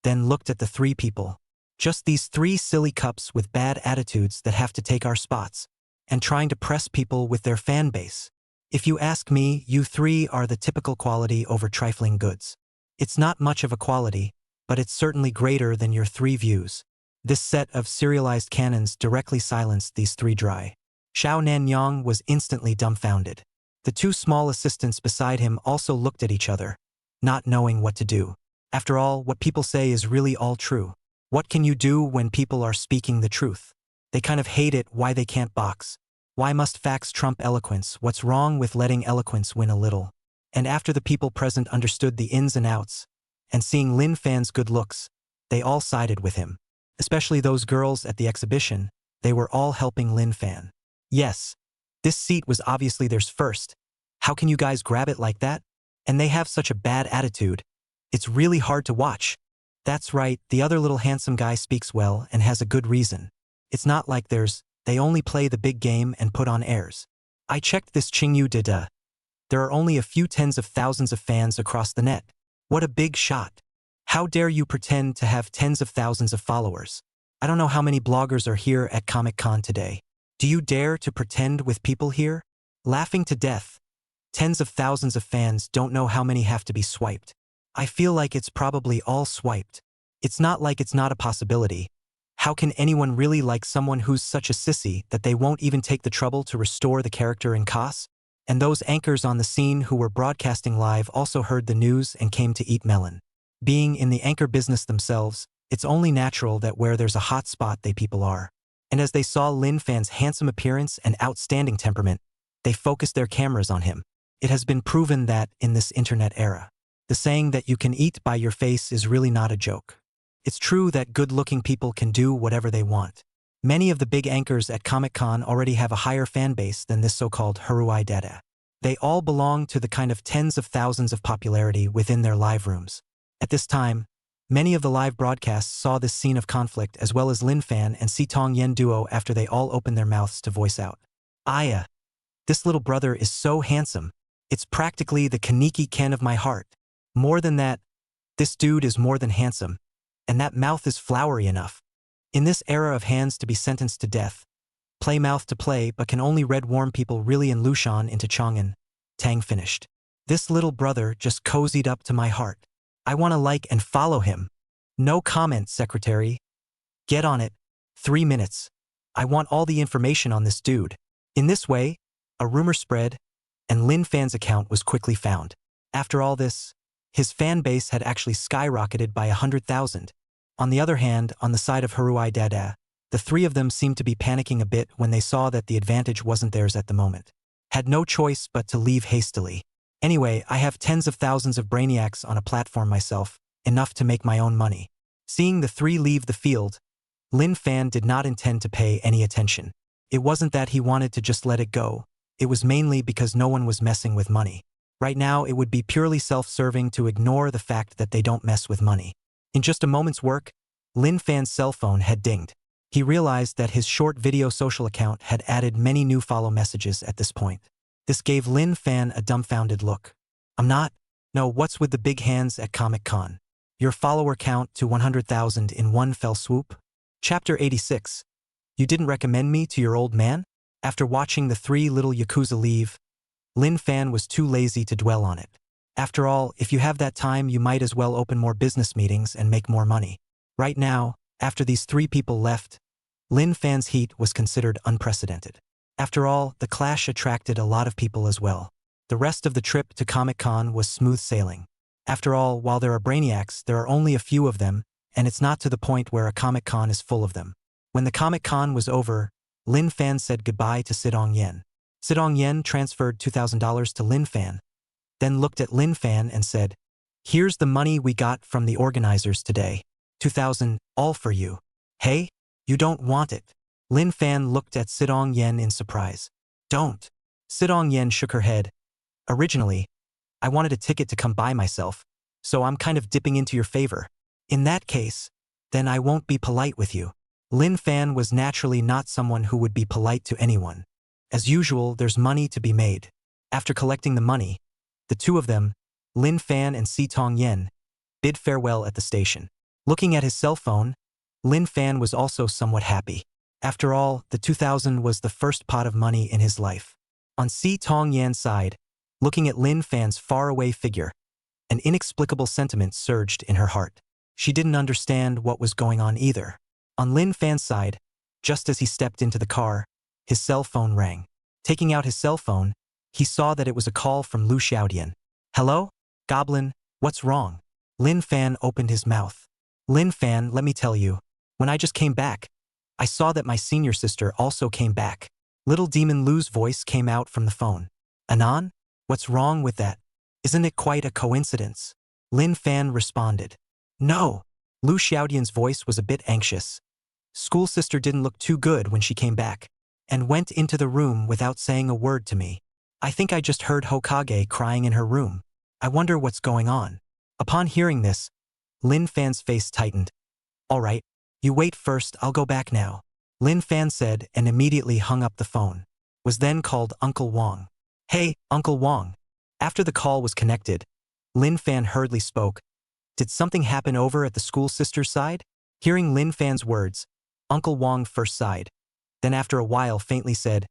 then looked at the three people. Just these three silly cups with bad attitudes that have to take our spots, and trying to press people with their fan base. If you ask me, you three are the typical quality over trifling goods. It's not much of a quality, but it's certainly greater than your three views. This set of serialized cannons directly silenced these three dry. Xiao Nanyang was instantly dumbfounded. The two small assistants beside him also looked at each other, not knowing what to do. After all, what people say is really all true. What can you do when people are speaking the truth? They kind of hate it, why they can't box. Why must facts trump eloquence? What's wrong with letting eloquence win a little? And after the people present understood the ins and outs, and seeing Lin Fan's good looks, they all sided with him. Especially those girls at the exhibition, they were all helping Lin Fan. Yes, this seat was obviously theirs first. How can you guys grab it like that? And they have such a bad attitude. It's really hard to watch. That's right, the other little handsome guy speaks well and has a good reason. It's not like they only play the big game and put on airs. I checked this Qingyu Dida. There are only a few tens of thousands of fans across the net. What a big shot. How dare you pretend to have tens of thousands of followers? I don't know how many bloggers are here at Comic-Con today. Do you dare to pretend with people here? Laughing to death. Tens of thousands of fans don't know how many have to be swiped. I feel like it's probably all swiped. It's not like it's not a possibility. How can anyone really like someone who's such a sissy that they won't even take the trouble to restore the character in COS? And those anchors on the scene who were broadcasting live also heard the news and came to eat melon. Being in the anchor business themselves, it's only natural that where there's a hot spot they people are. And as they saw Lin Fan's handsome appearance and outstanding temperament, they focused their cameras on him. It has been proven that, in this internet era, the saying that you can eat by your face is really not a joke. It's true that good-looking people can do whatever they want. Many of the big anchors at Comic-Con already have a higher fan base than this so-called Haruai Dada. They all belong to the kind of tens of thousands of popularity within their live rooms. At this time, many of the live broadcasts saw this scene of conflict as well as Lin Fan and Si Tong Yen duo after they all opened their mouths to voice out. Aya, this little brother is so handsome. It's practically the Kaneki Ken of my heart. More than that, this dude is more than handsome. And that mouth is flowery enough. In this era of hands to be sentenced to death, play mouth to play but can only red warm people really in Lushan into Chang'an. Tang finished. This little brother just cozied up to my heart. I want to like and follow him. No comment, secretary. Get on it. 3 minutes. I want all the information on this dude. In this way, a rumor spread, and Lin Fan's account was quickly found. After all this, his fan base had actually skyrocketed by 100,000. On the other hand, on the side of Haruai Dada, the three of them seemed to be panicking a bit when they saw that the advantage wasn't theirs at the moment. Had no choice but to leave hastily. Anyway, I have tens of thousands of brainiacs on a platform myself, enough to make my own money. Seeing the three leave the field, Lin Fan did not intend to pay any attention. It wasn't that he wanted to just let it go. It was mainly because no one was messing with money. Right now, it would be purely self-serving to ignore the fact that they don't mess with money. In just a moment's work, Lin Fan's cell phone had dinged. He realized that his short video social account had added many new follow messages at this point. This gave Lin Fan a dumbfounded look. No, what's with the big hands at Comic-Con? Your follower count to 100,000 in one fell swoop? Chapter 86. You didn't recommend me to your old man? After watching the three little Yakuza leave, Lin Fan was too lazy to dwell on it. After all, if you have that time, you might as well open more business meetings and make more money. Right now, after these three people left, Lin Fan's heat was considered unprecedented. After all, the clash attracted a lot of people as well. The rest of the trip to Comic-Con was smooth sailing. After all, while there are brainiacs, there are only a few of them, and it's not to the point where a Comic-Con is full of them. When the Comic-Con was over, Lin Fan said goodbye to Sidong Yen. Sidong Yen transferred $2,000 to Lin Fan, then looked at Lin Fan and said, "Here's the money we got from the organizers today. 2,000, all for you." "Hey, you don't want it." Lin Fan looked at Sidong Yen in surprise. "Don't." Sidong Yen shook her head. "Originally, I wanted a ticket to come by myself, so I'm kind of dipping into your favor. In that case, then I won't be polite with you." Lin Fan was naturally not someone who would be polite to anyone. As usual, there's money to be made. After collecting the money, the two of them, Lin Fan and Sidong Yen, bid farewell at the station. Looking at his cell phone, Lin Fan was also somewhat happy. After all, the 2,000 was the first pot of money in his life. On Sidong Yen's side, looking at Lin Fan's faraway figure, an inexplicable sentiment surged in her heart. She didn't understand what was going on either. On Lin Fan's side, just as he stepped into the car, his cell phone rang. Taking out his cell phone, he saw that it was a call from Lu Xiaodian. "Hello? Goblin, what's wrong?" Lin Fan opened his mouth. "Lin Fan, let me tell you, when I just came back, I saw that my senior sister also came back." Little Demon Lu's voice came out from the phone. "Anon? What's wrong with that? Isn't it quite a coincidence?" Lin Fan responded. "No." Lu Xiaodian's voice was a bit anxious. "School sister didn't look too good when she came back, and went into the room without saying a word to me. I think I just heard Hokage crying in her room. I wonder what's going on." Upon hearing this, Lin Fan's face tightened. "All right, you wait first, I'll go back now," Lin Fan said and immediately hung up the phone. Was then called Uncle Wong. "Hey, Uncle Wong." After the call was connected, Lin Fan hurriedly spoke. "Did something happen over at the school sister's side?" Hearing Lin Fan's words, Uncle Wong first sighed. Then after a while faintly said,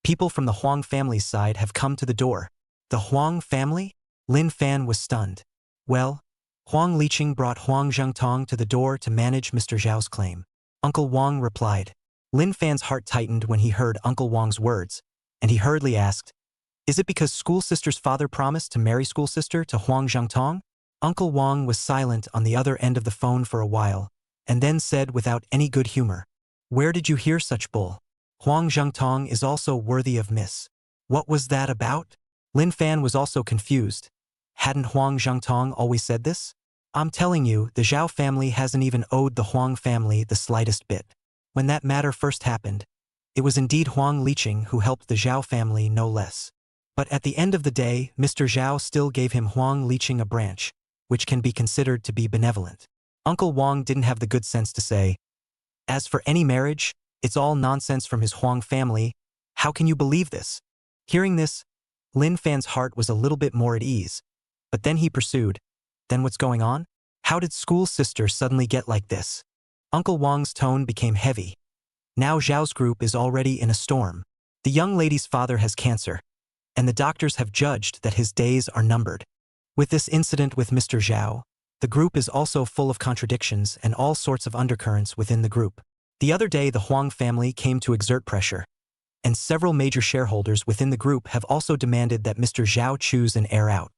"People from the Huang family's side have come to the door." "The Huang family?" Lin Fan was stunned. "Well, Huang Liqing brought Huang Zhengtong to the door to manage Mr. Zhao's claim," Uncle Wong replied. Lin Fan's heart tightened when he heard Uncle Wong's words, and he hurriedly asked, "Is it because school sister's father promised to marry school sister to Huang Zhengtong?" Uncle Wong was silent on the other end of the phone for a while, and then said without any good humor, "Where did you hear such bull? Huang Zhengtong is also worthy of miss." What was that about? Lin Fan was also confused. Hadn't Huang Zhengtong always said this? I'm telling you, the Zhao family hasn't even owed the Huang family the slightest bit. When that matter first happened, it was indeed Huang Liqing who helped the Zhao family no less. But at the end of the day, Mr. Zhao still gave him Huang Liqing a branch, which can be considered to be benevolent. Uncle Wong didn't have the good sense to say, "As for any marriage, it's all nonsense from his Huang family. How can you believe this?" Hearing this, Lin Fan's heart was a little bit more at ease. But then he pursued, "Then what's going on? How did school sister suddenly get like this?" Uncle Wong's tone became heavy. "Now Zhao's group is already in a storm. The young lady's father has cancer, and the doctors have judged that his days are numbered. With this incident with Mr. Zhao, the group is also full of contradictions and all sorts of undercurrents within the group. The other day the Huang family came to exert pressure, and several major shareholders within the group have also demanded that Mr. Zhao choose an heir out.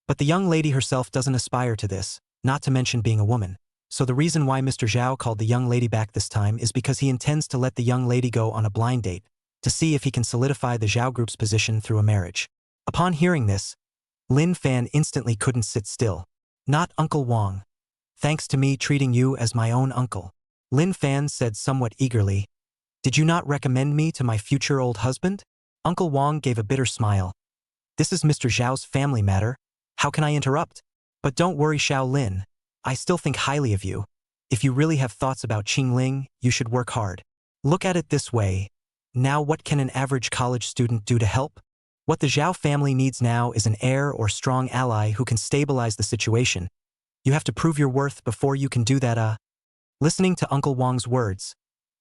But the young lady herself doesn't aspire to this, not to mention being a woman. So the reason why Mr. Zhao called the young lady back this time is because he intends to let the young lady go on a blind date, to see if he can solidify the Zhao group's position through a marriage. Upon hearing this, Lin Fan instantly couldn't sit still. Not Uncle Wang. Thanks to me treating you as my own uncle. Lin Fan said somewhat eagerly. Did you not recommend me to my future old husband? Uncle Wang gave a bitter smile. This is Mr. Zhao's family matter. How can I interrupt? But don't worry, Xiao Lin. I still think highly of you. If you really have thoughts about Qingling, you should work hard. Look at it this way. Now what can an average college student do to help? What the Zhao family needs now is an heir or strong ally who can stabilize the situation. You have to prove your worth before you can do that. Listening to Uncle Wang's words,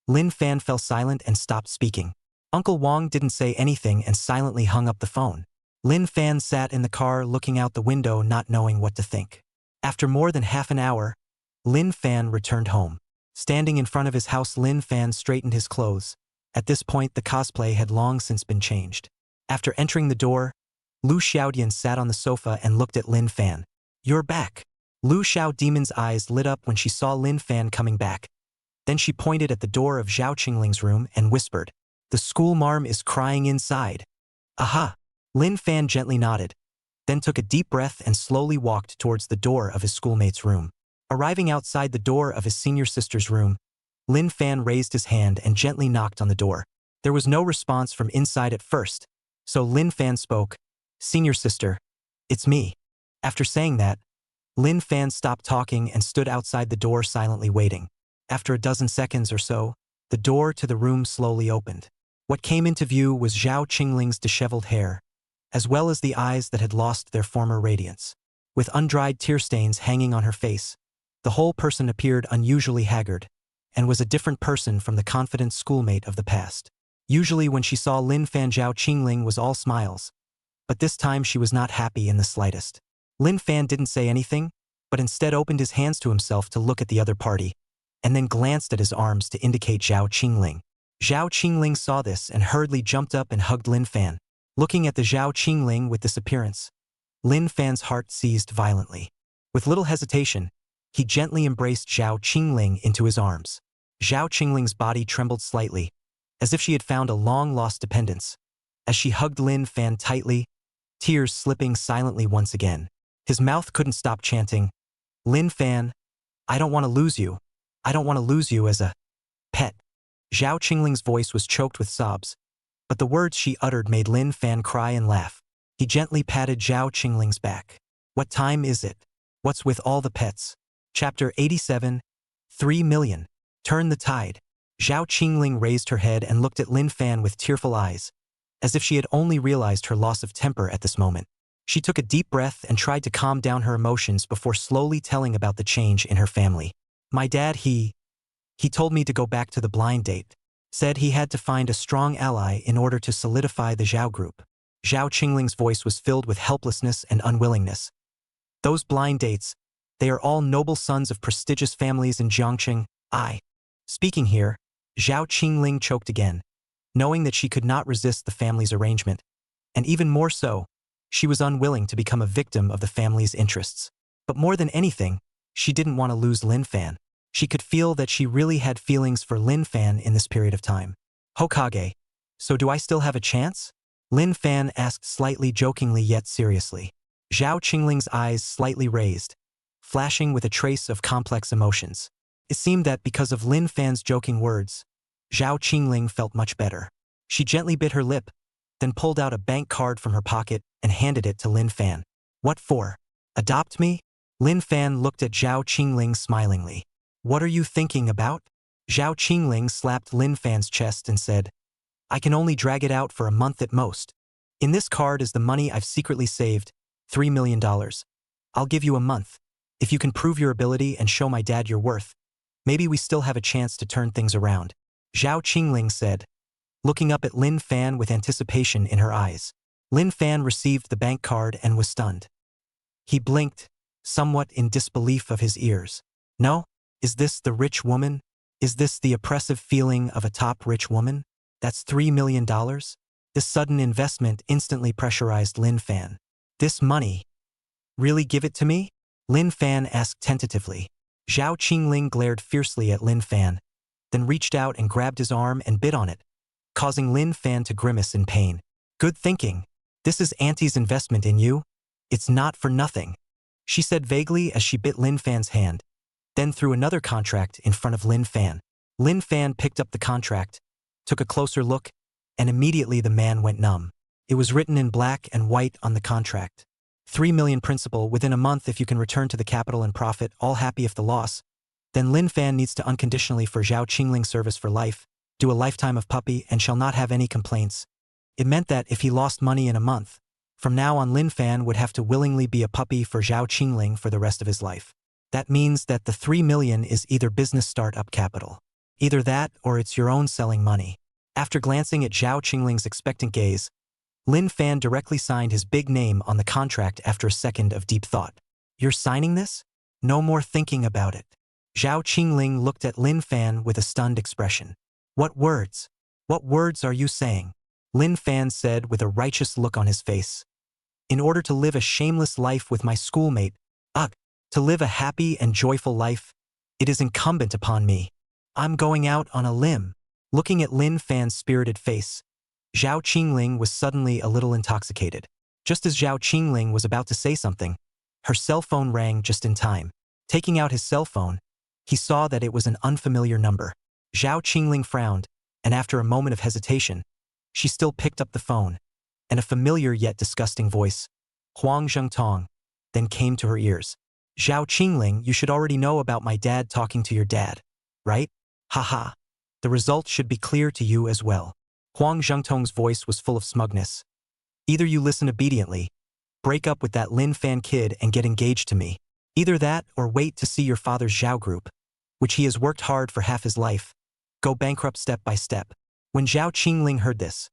Lin Fan fell silent and stopped speaking. Uncle Wang didn't say anything and silently hung up the phone. Lin Fan sat in the car looking out the window not knowing what to think. After more than half an hour, Lin Fan returned home. Standing in front of his house, Lin Fan straightened his clothes. At this point the cosplay had long since been changed. After entering the door, Lu Xiaodian sat on the sofa and looked at Lin Fan. You're back. Lu Xiao Demon's eyes lit up when she saw Lin Fan coming back. Then she pointed at the door of Zhao Qingling's room and whispered, The school marm is crying inside. Aha! Lin Fan gently nodded, then took a deep breath and slowly walked towards the door of his schoolmate's room. Arriving outside the door of his senior sister's room, Lin Fan raised his hand and gently knocked on the door. There was no response from inside at first, so Lin Fan spoke, Senior sister, it's me. After saying that, Lin Fan stopped talking and stood outside the door silently waiting. After a dozen seconds or so, the door to the room slowly opened. What came into view was Zhao Qingling's disheveled hair, as well as the eyes that had lost their former radiance. With undried tear stains hanging on her face, the whole person appeared unusually haggard, and was a different person from the confident schoolmate of the past. Usually when she saw Lin Fan, Zhao Qingling was all smiles, but this time she was not happy in the slightest. Lin Fan didn't say anything, but instead opened his hands to himself to look at the other party, and then glanced at his arms to indicate Zhao Qingling. Zhao Qingling saw this and hurriedly jumped up and hugged Lin Fan. Looking at the Zhao Qingling with this appearance, Lin Fan's heart seized violently. With little hesitation, he gently embraced Zhao Qingling into his arms. Zhao Qingling's body trembled slightly, as if she had found a long-lost dependence. As she hugged Lin Fan tightly, tears slipping silently once again. His mouth couldn't stop chanting, Lin Fan, I don't want to lose you. I don't want to lose you as a pet. Zhao Qingling's voice was choked with sobs, but the words she uttered made Lin Fan cry and laugh. He gently patted Zhao Qingling's back. What time is it? What's with all the pets? Chapter 87, 3 million. Turn the tide. Zhao Qingling raised her head and looked at Lin Fan with tearful eyes, as if she had only realized her loss of temper at this moment. She took a deep breath and tried to calm down her emotions before slowly telling about the change in her family. My dad, he told me to go back to the blind date. Said he had to find a strong ally in order to solidify the Zhao group. Zhao Qingling's voice was filled with helplessness and unwillingness. Those blind dates, they are all noble sons of prestigious families in Jiangqing. Speaking here, Zhao Qingling choked again, knowing that she could not resist the family's arrangement, and even more so, she was unwilling to become a victim of the family's interests. But more than anything, she didn't want to lose Lin Fan. She could feel that she really had feelings for Lin Fan in this period of time. Hokage, so do I still have a chance? Lin Fan asked slightly jokingly yet seriously. Zhao Qingling's eyes slightly raised, flashing with a trace of complex emotions. It seemed that because of Lin Fan's joking words, Zhao Qingling felt much better. She gently bit her lip, then pulled out a bank card from her pocket and handed it to Lin Fan. What for? Adopt me? Lin Fan looked at Zhao Qingling smilingly. What are you thinking about? Zhao Qingling slapped Lin Fan's chest and said, I can only drag it out for a month at most. In this card is the money I've secretly saved, $3 million. I'll give you a month. If you can prove your ability and show my dad your worth, maybe we still have a chance to turn things around. Zhao Qingling said, looking up at Lin Fan with anticipation in her eyes. Lin Fan received the bank card and was stunned. He blinked, somewhat in disbelief of his ears. No? Is this the rich woman? Is this the oppressive feeling of a top rich woman? That's $3 million? This sudden investment instantly pressurized Lin Fan. This money? Really give it to me? Lin Fan asked tentatively. Zhao Qingling glared fiercely at Lin Fan, then reached out and grabbed his arm and bit on it, causing Lin Fan to grimace in pain. Good thinking. This is Auntie's investment in you. It's not for nothing, she said vaguely as she bit Lin Fan's hand, then threw another contract in front of Lin Fan. Lin Fan picked up the contract, took a closer look, and immediately the man went numb. It was written in black and white on the contract. 3 million principal within a month if you can return to the capital and profit, all happy if the loss. Then Lin Fan needs to unconditionally for Zhao Qingling service for life, do a lifetime of puppy and shall not have any complaints. It meant that if he lost money in a month, from now on Lin Fan would have to willingly be a puppy for Zhao Qingling for the rest of his life. That means that the 3 million is either business startup capital. Either that or it's your own selling money. After glancing at Zhao Qingling's expectant gaze, Lin Fan directly signed his big name on the contract after a second of deep thought. You're signing this? No more thinking about it. Zhao Qingling looked at Lin Fan with a stunned expression. What words? What words are you saying? Lin Fan said with a righteous look on his face. In order to live a shameless life with my schoolmate, to live a happy and joyful life, it is incumbent upon me. I'm going out on a limb. Looking at Lin Fan's spirited face, Zhao Qingling was suddenly a little intoxicated. Just as Zhao Qingling was about to say something, her cell phone rang just in time. Taking out his cell phone, he saw that it was an unfamiliar number. Zhao Qingling frowned, and after a moment of hesitation, she still picked up the phone, and a familiar yet disgusting voice, Huang Zhengtong, then came to her ears. Zhao Qingling, you should already know about my dad talking to your dad, right? Haha. The result should be clear to you as well. Huang Zhengtong's voice was full of smugness. Either you listen obediently, break up with that Lin Fan kid and get engaged to me. Either that or wait to see your father's Zhao Group, which he has worked hard for half his life, go bankrupt step by step. When Zhao Qingling heard this,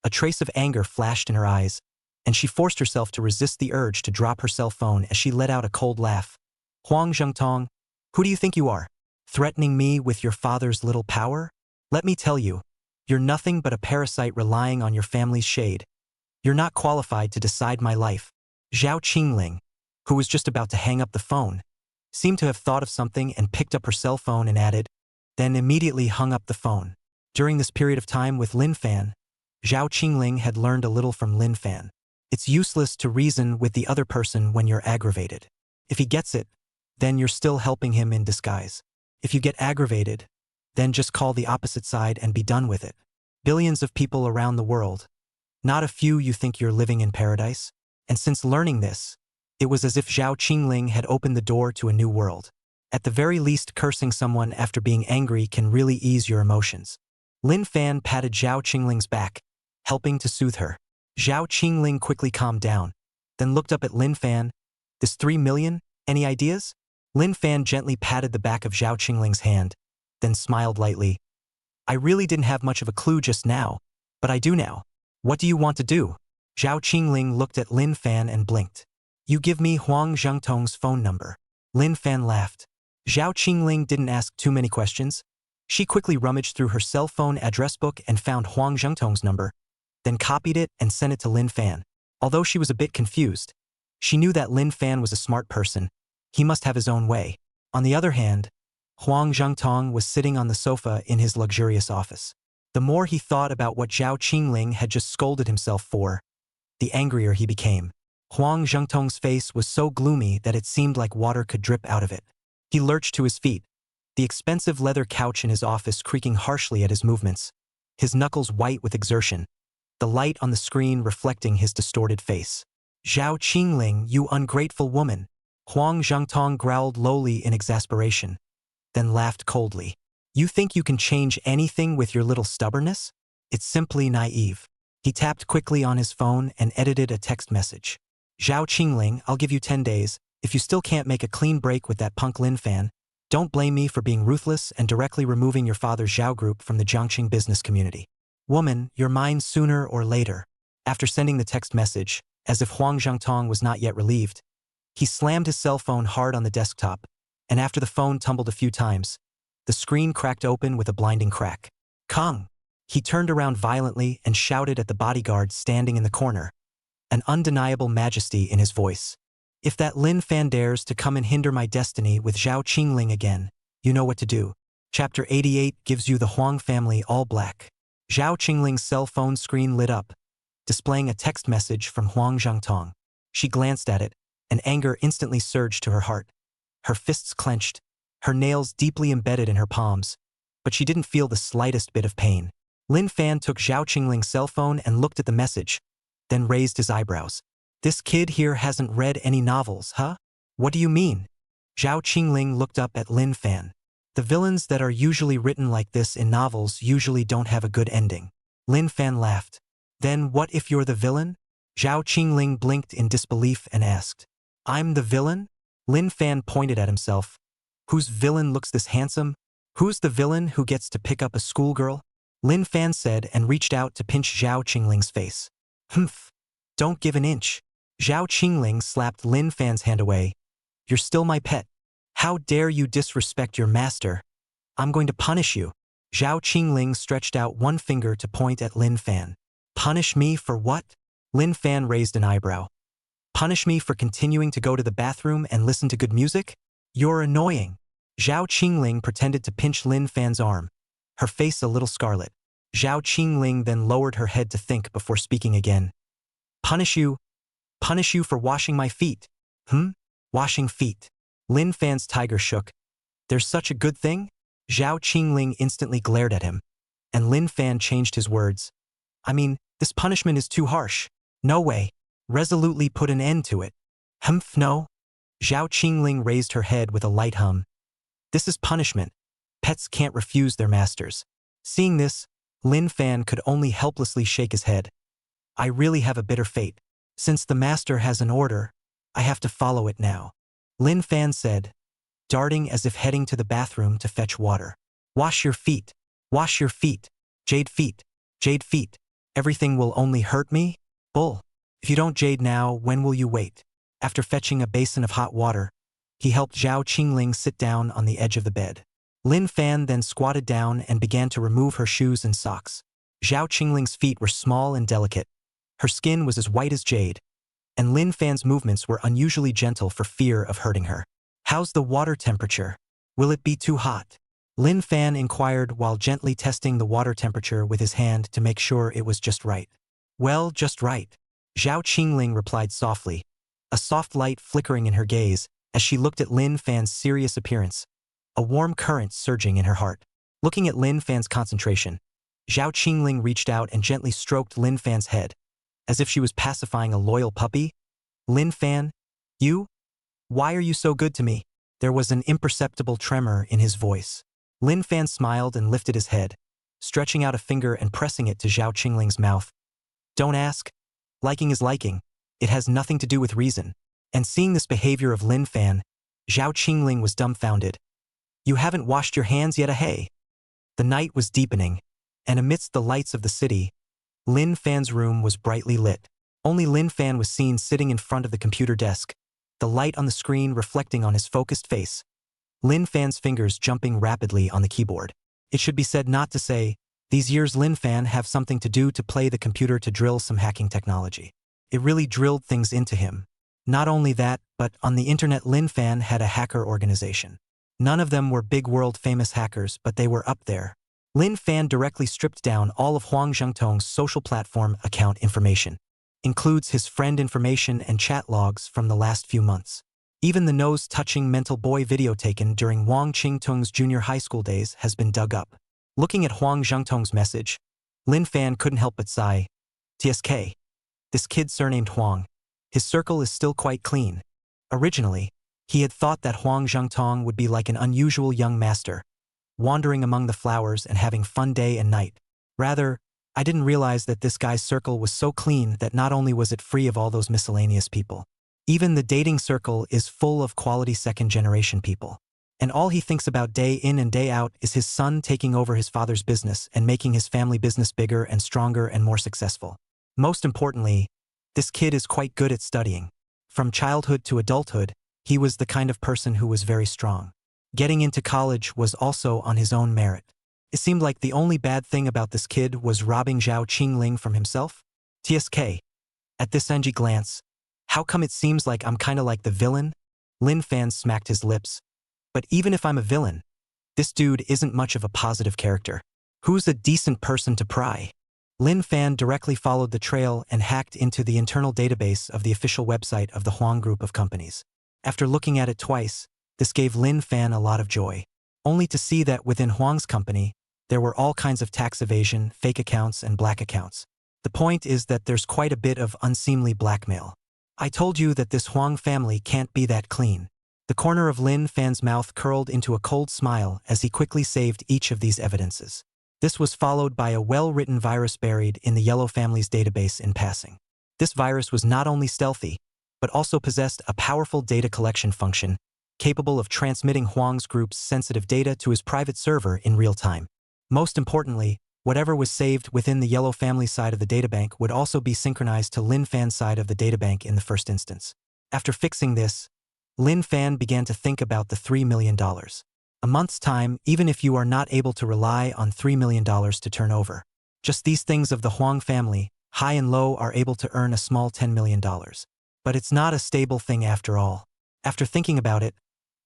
a trace of anger flashed in her eyes, and she forced herself to resist the urge to drop her cell phone as she let out a cold laugh. Huang Zhengtong, who do you think you are? Threatening me with your father's little power? Let me tell you, you're nothing but a parasite relying on your family's shade. You're not qualified to decide my life. Zhao Qingling, who was just about to hang up the phone, seemed to have thought of something and picked up her cell phone and added, then immediately hung up the phone. During this period of time with Lin Fan, Zhao Qingling had learned a little from Lin Fan. It's useless to reason with the other person when you're aggravated. If he gets it, then you're still helping him in disguise. If you get aggravated, then just call the opposite side and be done with it. Billions of people around the world. Not a few you think you're living in paradise? And since learning this, it was as if Zhao Qingling had opened the door to a new world. At the very least, cursing someone after being angry can really ease your emotions. Lin Fan patted Zhao Qingling's back, helping to soothe her. Zhao Qingling quickly calmed down, then looked up at Lin Fan. This 3 million? Any ideas? Lin Fan gently patted the back of Zhao Qingling's hand, then smiled lightly. I really didn't have much of a clue just now, but I do now. What do you want to do? Zhao Qingling looked at Lin Fan and blinked. You give me Huang Zhengtong's phone number. Lin Fan laughed. Zhao Qingling didn't ask too many questions. She quickly rummaged through her cell phone address book and found Huang Zhengtong's number, then copied it and sent it to Lin Fan. Although she was a bit confused, she knew that Lin Fan was a smart person. He must have his own way. On the other hand, Huang Zhengtong was sitting on the sofa in his luxurious office. The more he thought about what Zhao Qingling had just scolded himself for, the angrier he became. Huang Zhengtong's face was so gloomy that it seemed like water could drip out of it. He lurched to his feet, the expensive leather couch in his office creaking harshly at his movements, his knuckles white with exertion, the light on the screen reflecting his distorted face. Zhao Qingling, you ungrateful woman! Huang Zhengtong growled lowly in exasperation, then laughed coldly. You think you can change anything with your little stubbornness? It's simply naive. He tapped quickly on his phone and edited a text message. Zhao Qingling, I'll give you 10 days. If you still can't make a clean break with that punk Lin Fan, don't blame me for being ruthless and directly removing your father's Zhao Group from the Jiangxing business community. Woman, you're mine sooner or later. After sending the text message, as if Huang Zhangtong was not yet relieved, he slammed his cell phone hard on the desktop, and after the phone tumbled a few times, the screen cracked open with a blinding crack. Kong! He turned around violently and shouted at the bodyguard standing in the corner, an undeniable majesty in his voice. If that Lin Fan dares to come and hinder my destiny with Zhao Qingling again, you know what to do. Chapter 88 gives you the Huang family all black. Zhao Qingling's cell phone screen lit up, displaying a text message from Huang Zhangtong. She glanced at it, and anger instantly surged to her heart. Her fists clenched, her nails deeply embedded in her palms, but she didn't feel the slightest bit of pain. Lin Fan took Zhao Qingling's cell phone and looked at the message, then raised his eyebrows. This kid here hasn't read any novels, huh? What do you mean? Zhao Qingling looked up at Lin Fan. The villains that are usually written like this in novels usually don't have a good ending. Lin Fan laughed. Then what if you're the villain? Zhao Qingling blinked in disbelief and asked. I'm the villain? Lin Fan pointed at himself. Whose villain looks this handsome? Who's the villain who gets to pick up a schoolgirl? Lin Fan said and reached out to pinch Zhao Qingling's face. Humph. Don't give an inch. Zhao Qingling slapped Lin Fan's hand away. You're still my pet. How dare you disrespect your master? I'm going to punish you. Zhao Qingling stretched out one finger to point at Lin Fan. Punish me for what? Lin Fan raised an eyebrow. Punish me for continuing to go to the bathroom and listen to good music? You're annoying. Zhao Qingling pretended to pinch Lin Fan's arm, her face a little scarlet. Zhao Qingling then lowered her head to think before speaking again. Punish you? Punish you for washing my feet. Washing feet. Lin Fan's tiger shook. There's such a good thing? Zhao Qingling instantly glared at him, and Lin Fan changed his words. I mean, this punishment is too harsh. No way. Resolutely put an end to it. No. Zhao Qingling raised her head with a light hum. This is punishment. Pets can't refuse their masters. Seeing this, Lin Fan could only helplessly shake his head. I really have a bitter fate. Since the master has an order, I have to follow it now. Lin Fan said, darting as if heading to the bathroom to fetch water. Wash your feet. Wash your feet. Jade feet. Jade feet. Everything will only hurt me? Bull. If you don't jade now, when will you wait? After fetching a basin of hot water, he helped Zhao Qingling sit down on the edge of the bed. Lin Fan then squatted down and began to remove her shoes and socks. Zhao Qingling's feet were small and delicate. Her skin was as white as jade, and Lin Fan's movements were unusually gentle for fear of hurting her. How's the water temperature? Will it be too hot? Lin Fan inquired while gently testing the water temperature with his hand to make sure it was just right. Well, just right. Zhao Qingling replied softly, a soft light flickering in her gaze as she looked at Lin Fan's serious appearance, a warm current surging in her heart. Looking at Lin Fan's concentration, Zhao Qingling reached out and gently stroked Lin Fan's head, as if she was pacifying a loyal puppy. Lin Fan, you? Why are you so good to me? There was an imperceptible tremor in his voice. Lin Fan smiled and lifted his head, stretching out a finger and pressing it to Zhao Qingling's mouth. Don't ask. Liking is liking. It has nothing to do with reason. And seeing this behavior of Lin Fan, Zhao Qingling was dumbfounded. You haven't washed your hands yet, hey? The night was deepening, and amidst the lights of the city, Lin Fan's room was brightly lit. Only Lin Fan was seen sitting in front of the computer desk, the light on the screen reflecting on his focused face. Lin Fan's fingers jumping rapidly on the keyboard. It should be said not to say, these years Lin Fan have something to do to play the computer to drill some hacking technology. It really drilled things into him. Not only that, but on the internet Lin Fan had a hacker organization. None of them were big world-famous hackers, but they were up there. Lin Fan directly stripped down all of Huang Zhangtong's social platform account information. Includes his friend information and chat logs from the last few months. Even the nose-touching mental boy video taken during Wang Qingtong's junior high school days has been dug up. Looking at Huang Zhangtong's message, Lin Fan couldn't help but sigh. TSK. This kid surnamed Huang. His circle is still quite clean. Originally, he had thought that Huang Zhangtong would be like an unusual young master, wandering among the flowers and having fun day and night. Rather, I didn't realize that this guy's circle was so clean that not only was it free of all those miscellaneous people, even the dating circle is full of quality second-generation people. And all he thinks about day in and day out is his son taking over his father's business and making his family business bigger and stronger and more successful. Most importantly, this kid is quite good at studying. From childhood to adulthood, he was the kind of person who was very strong. Getting into college was also on his own merit. It seemed like the only bad thing about this kid was robbing Zhao Qingling from himself. TSK. At this Enji glance, how come it seems like I'm kinda like the villain? Lin Fan smacked his lips. But even if I'm a villain, this dude isn't much of a positive character. Who's a decent person to pry? Lin Fan directly followed the trail and hacked into the internal database of the official website of the Huang Group of companies. After looking at it twice, this gave Lin Fan a lot of joy. Only to see that within Huang's company, there were all kinds of tax evasion, fake accounts, and black accounts. The point is that there's quite a bit of unseemly blackmail. I told you that this Huang family can't be that clean. The corner of Lin Fan's mouth curled into a cold smile as he quickly saved each of these evidences. This was followed by a well-written virus buried in the Yellow family's database in passing. This virus was not only stealthy, but also possessed a powerful data collection function, capable of transmitting Huang's group's sensitive data to his private server in real time. Most importantly, whatever was saved within the Yellow family side of the databank would also be synchronized to Lin Fan's side of the databank in the first instance. After fixing this, Lin Fan began to think about the $3 million. A month's time, even if you are not able to rely on $3 million to turn over. Just these things of the Huang family, high and low, are able to earn a small $10 million. But it's not a stable thing after all. After thinking about it,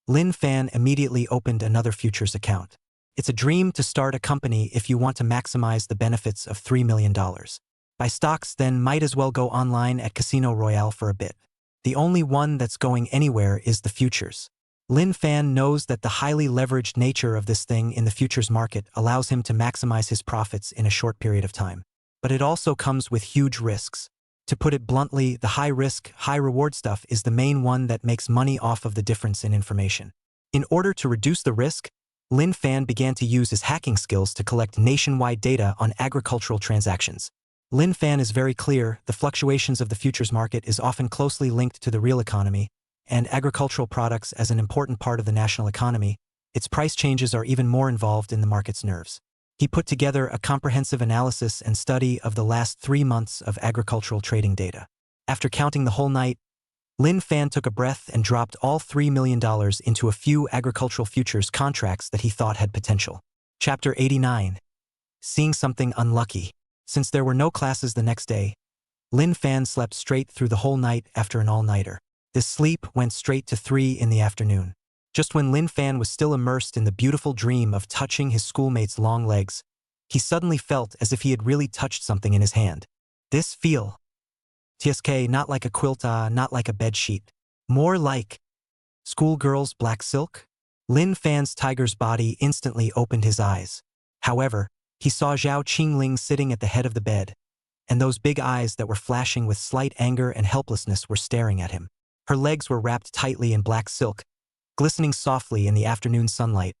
Lin Fan immediately opened another futures account. It's a dream to start a company if you want to maximize the benefits of $3 million. Buy stocks, then might as well go online at Casino Royale for a bit. The only one that's going anywhere is the futures. Lin Fan knows that the highly leveraged nature of this thing in the futures market allows him to maximize his profits in a short period of time. But it also comes with huge risks. To put it bluntly, the high-risk, high-reward stuff is the main one that makes money off of the difference in information. In order to reduce the risk, Lin Fan began to use his hacking skills to collect nationwide data on agricultural transactions. Lin Fan is very clear the fluctuations of the futures market is often closely linked to the real economy, and agricultural products as an important part of the national economy, its price changes are even more involved in the market's nerves. He put together a comprehensive analysis and study of the last 3 months of agricultural trading data. After counting the whole night, Lin Fan took a breath and dropped all $3 million into a few agricultural futures contracts that he thought had potential. Chapter 89. Seeing something unlucky. Since there were no classes the next day, Lin Fan slept straight through the whole night after an all-nighter. This sleep went straight to 3 in the afternoon. Just when Lin Fan was still immersed in the beautiful dream of touching his schoolmate's long legs, he suddenly felt as if he had really touched something in his hand. This feel. TSK, not like a quilt, not like a bedsheet. More like schoolgirl's black silk? Lin Fan's tiger's body instantly opened his eyes. However, he saw Zhao Qingling sitting at the head of the bed, and those big eyes that were flashing with slight anger and helplessness were staring at him. Her legs were wrapped tightly in black silk, glistening softly in the afternoon sunlight,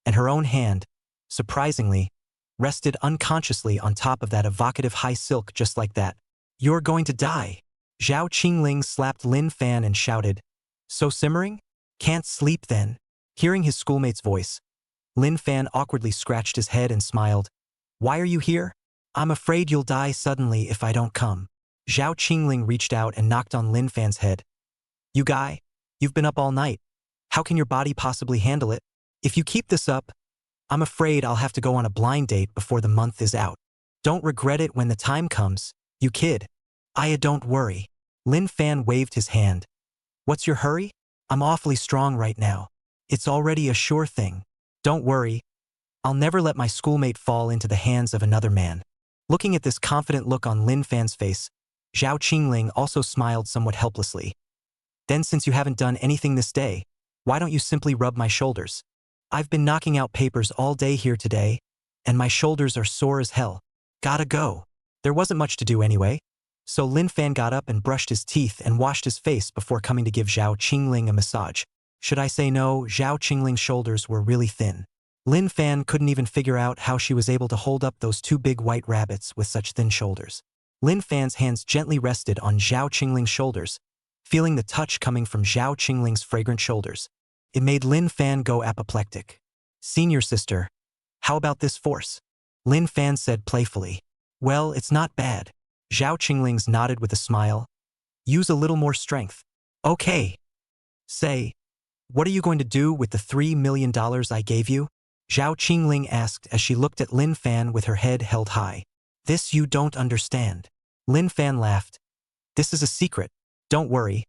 and her own hand, surprisingly, rested unconsciously on top of that evocative high silk just like that. "You're going to die." Zhao Qingling slapped Lin Fan and shouted, "So simmering? Can't sleep then?" Hearing his schoolmate's voice, Lin Fan awkwardly scratched his head and smiled. "Why are you here?" "I'm afraid you'll die suddenly if I don't come." Zhao Qingling reached out and knocked on Lin Fan's head. "You guy, you've been up all night. How can your body possibly handle it? If you keep this up, I'm afraid I'll have to go on a blind date before the month is out. Don't regret it when the time comes, you kid." Don't worry." Lin Fan waved his hand. "What's your hurry? I'm awfully strong right now. It's already a sure thing. Don't worry. I'll never let my schoolmate fall into the hands of another man." Looking at this confident look on Lin Fan's face, Zhao Qingling also smiled somewhat helplessly. "Then since you haven't done anything this day, why don't you simply rub my shoulders? I've been knocking out papers all day here today, and my shoulders are sore as hell. Gotta go." There wasn't much to do anyway, so Lin Fan got up and brushed his teeth and washed his face before coming to give Zhao Qingling a massage. Should I say no, Zhao Qingling's shoulders were really thin. Lin Fan couldn't even figure out how she was able to hold up those 2 big white rabbits with such thin shoulders. Lin Fan's hands gently rested on Zhao Qingling's shoulders, feeling the touch coming from Zhao Qingling's fragrant shoulders. It made Lin Fan go apoplectic. "Senior sister, how about this force?" Lin Fan said playfully. "Well, it's not bad." Zhao Qingling's nodded with a smile. Use a little more strength. Okay. Say, what are you going to do with the $3 million I gave you? Zhao Qingling asked as she looked at Lin Fan with her head held high. This you don't understand. Lin Fan laughed. This is a secret. Don't worry.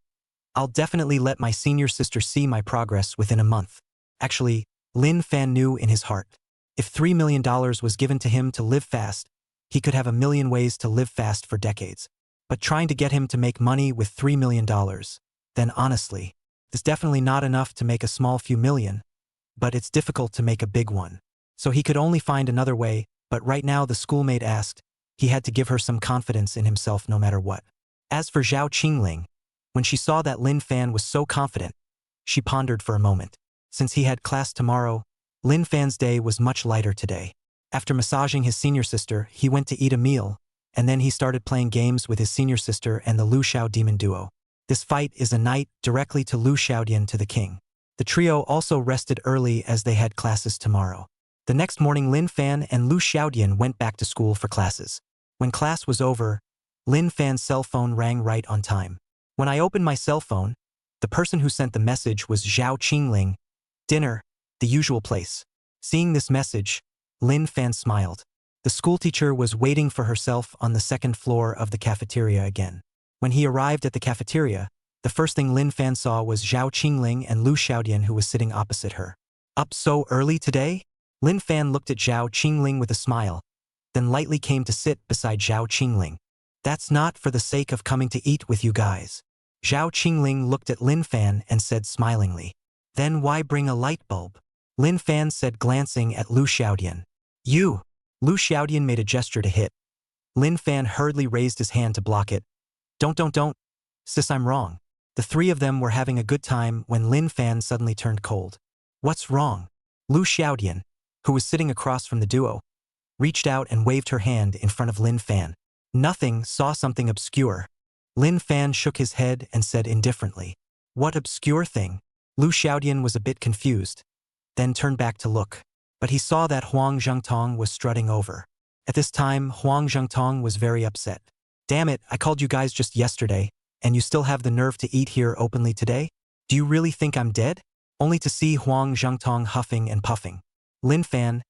I'll definitely let my senior sister see my progress within a month. Actually, Lin Fan knew in his heart. If $3 million was given to him to live fast, he could have a million ways to live fast for decades. But trying to get him to make money with $3 million, then honestly, it's definitely not enough to make a small few million, but it's difficult to make a big one. So he could only find another way, but right now the schoolmate asked, he had to give her some confidence in himself no matter what. As for Zhao Qingling, when she saw that Lin Fan was so confident, she pondered for a moment. Since he had class tomorrow, Lin Fan's day was much lighter today. After massaging his senior sister, he went to eat a meal, and then he started playing games with his senior sister and the Lu Xiao demon duo. This fight is a knight directly to Lu Xiaodian to the king. The trio also rested early as they had classes tomorrow. The next morning Lin Fan and Lu Xiaodian went back to school for classes. When class was over, Lin Fan's cell phone rang right on time. When I opened my cell phone, the person who sent the message was Zhao Qingling. Dinner, the usual place. Seeing this message, Lin Fan smiled. The schoolteacher was waiting for herself on the second floor of the cafeteria again. When he arrived at the cafeteria, the first thing Lin Fan saw was Zhao Qingling and Lu Xiaodian who was sitting opposite her. Up so early today? Lin Fan looked at Zhao Qingling with a smile, then lightly came to sit beside Zhao Qingling. That's not for the sake of coming to eat with you guys. Zhao Qingling looked at Lin Fan and said smilingly. Then why bring a light bulb? Lin Fan said glancing at Lu Xiaodian. You! Lu Xiaodian made a gesture to hit. Lin Fan hurriedly raised his hand to block it. Don't. Sis, I'm wrong. The three of them were having a good time when Lin Fan suddenly turned cold. What's wrong? Lu Xiaodian, who was sitting across from the duo, reached out and waved her hand in front of Lin Fan. Nothing, saw something obscure. Lin Fan shook his head and said indifferently. What obscure thing? Lu Xiaodian was a bit confused, then turned back to look. But he saw that Huang Zhengtong was strutting over. At this time, Huang Zhengtong was very upset. Damn it, I called you guys just yesterday, and you still have the nerve to eat here openly today? Do you really think I'm dead? Only to see Huang Zhengtong huffing and puffing. Lin Fan,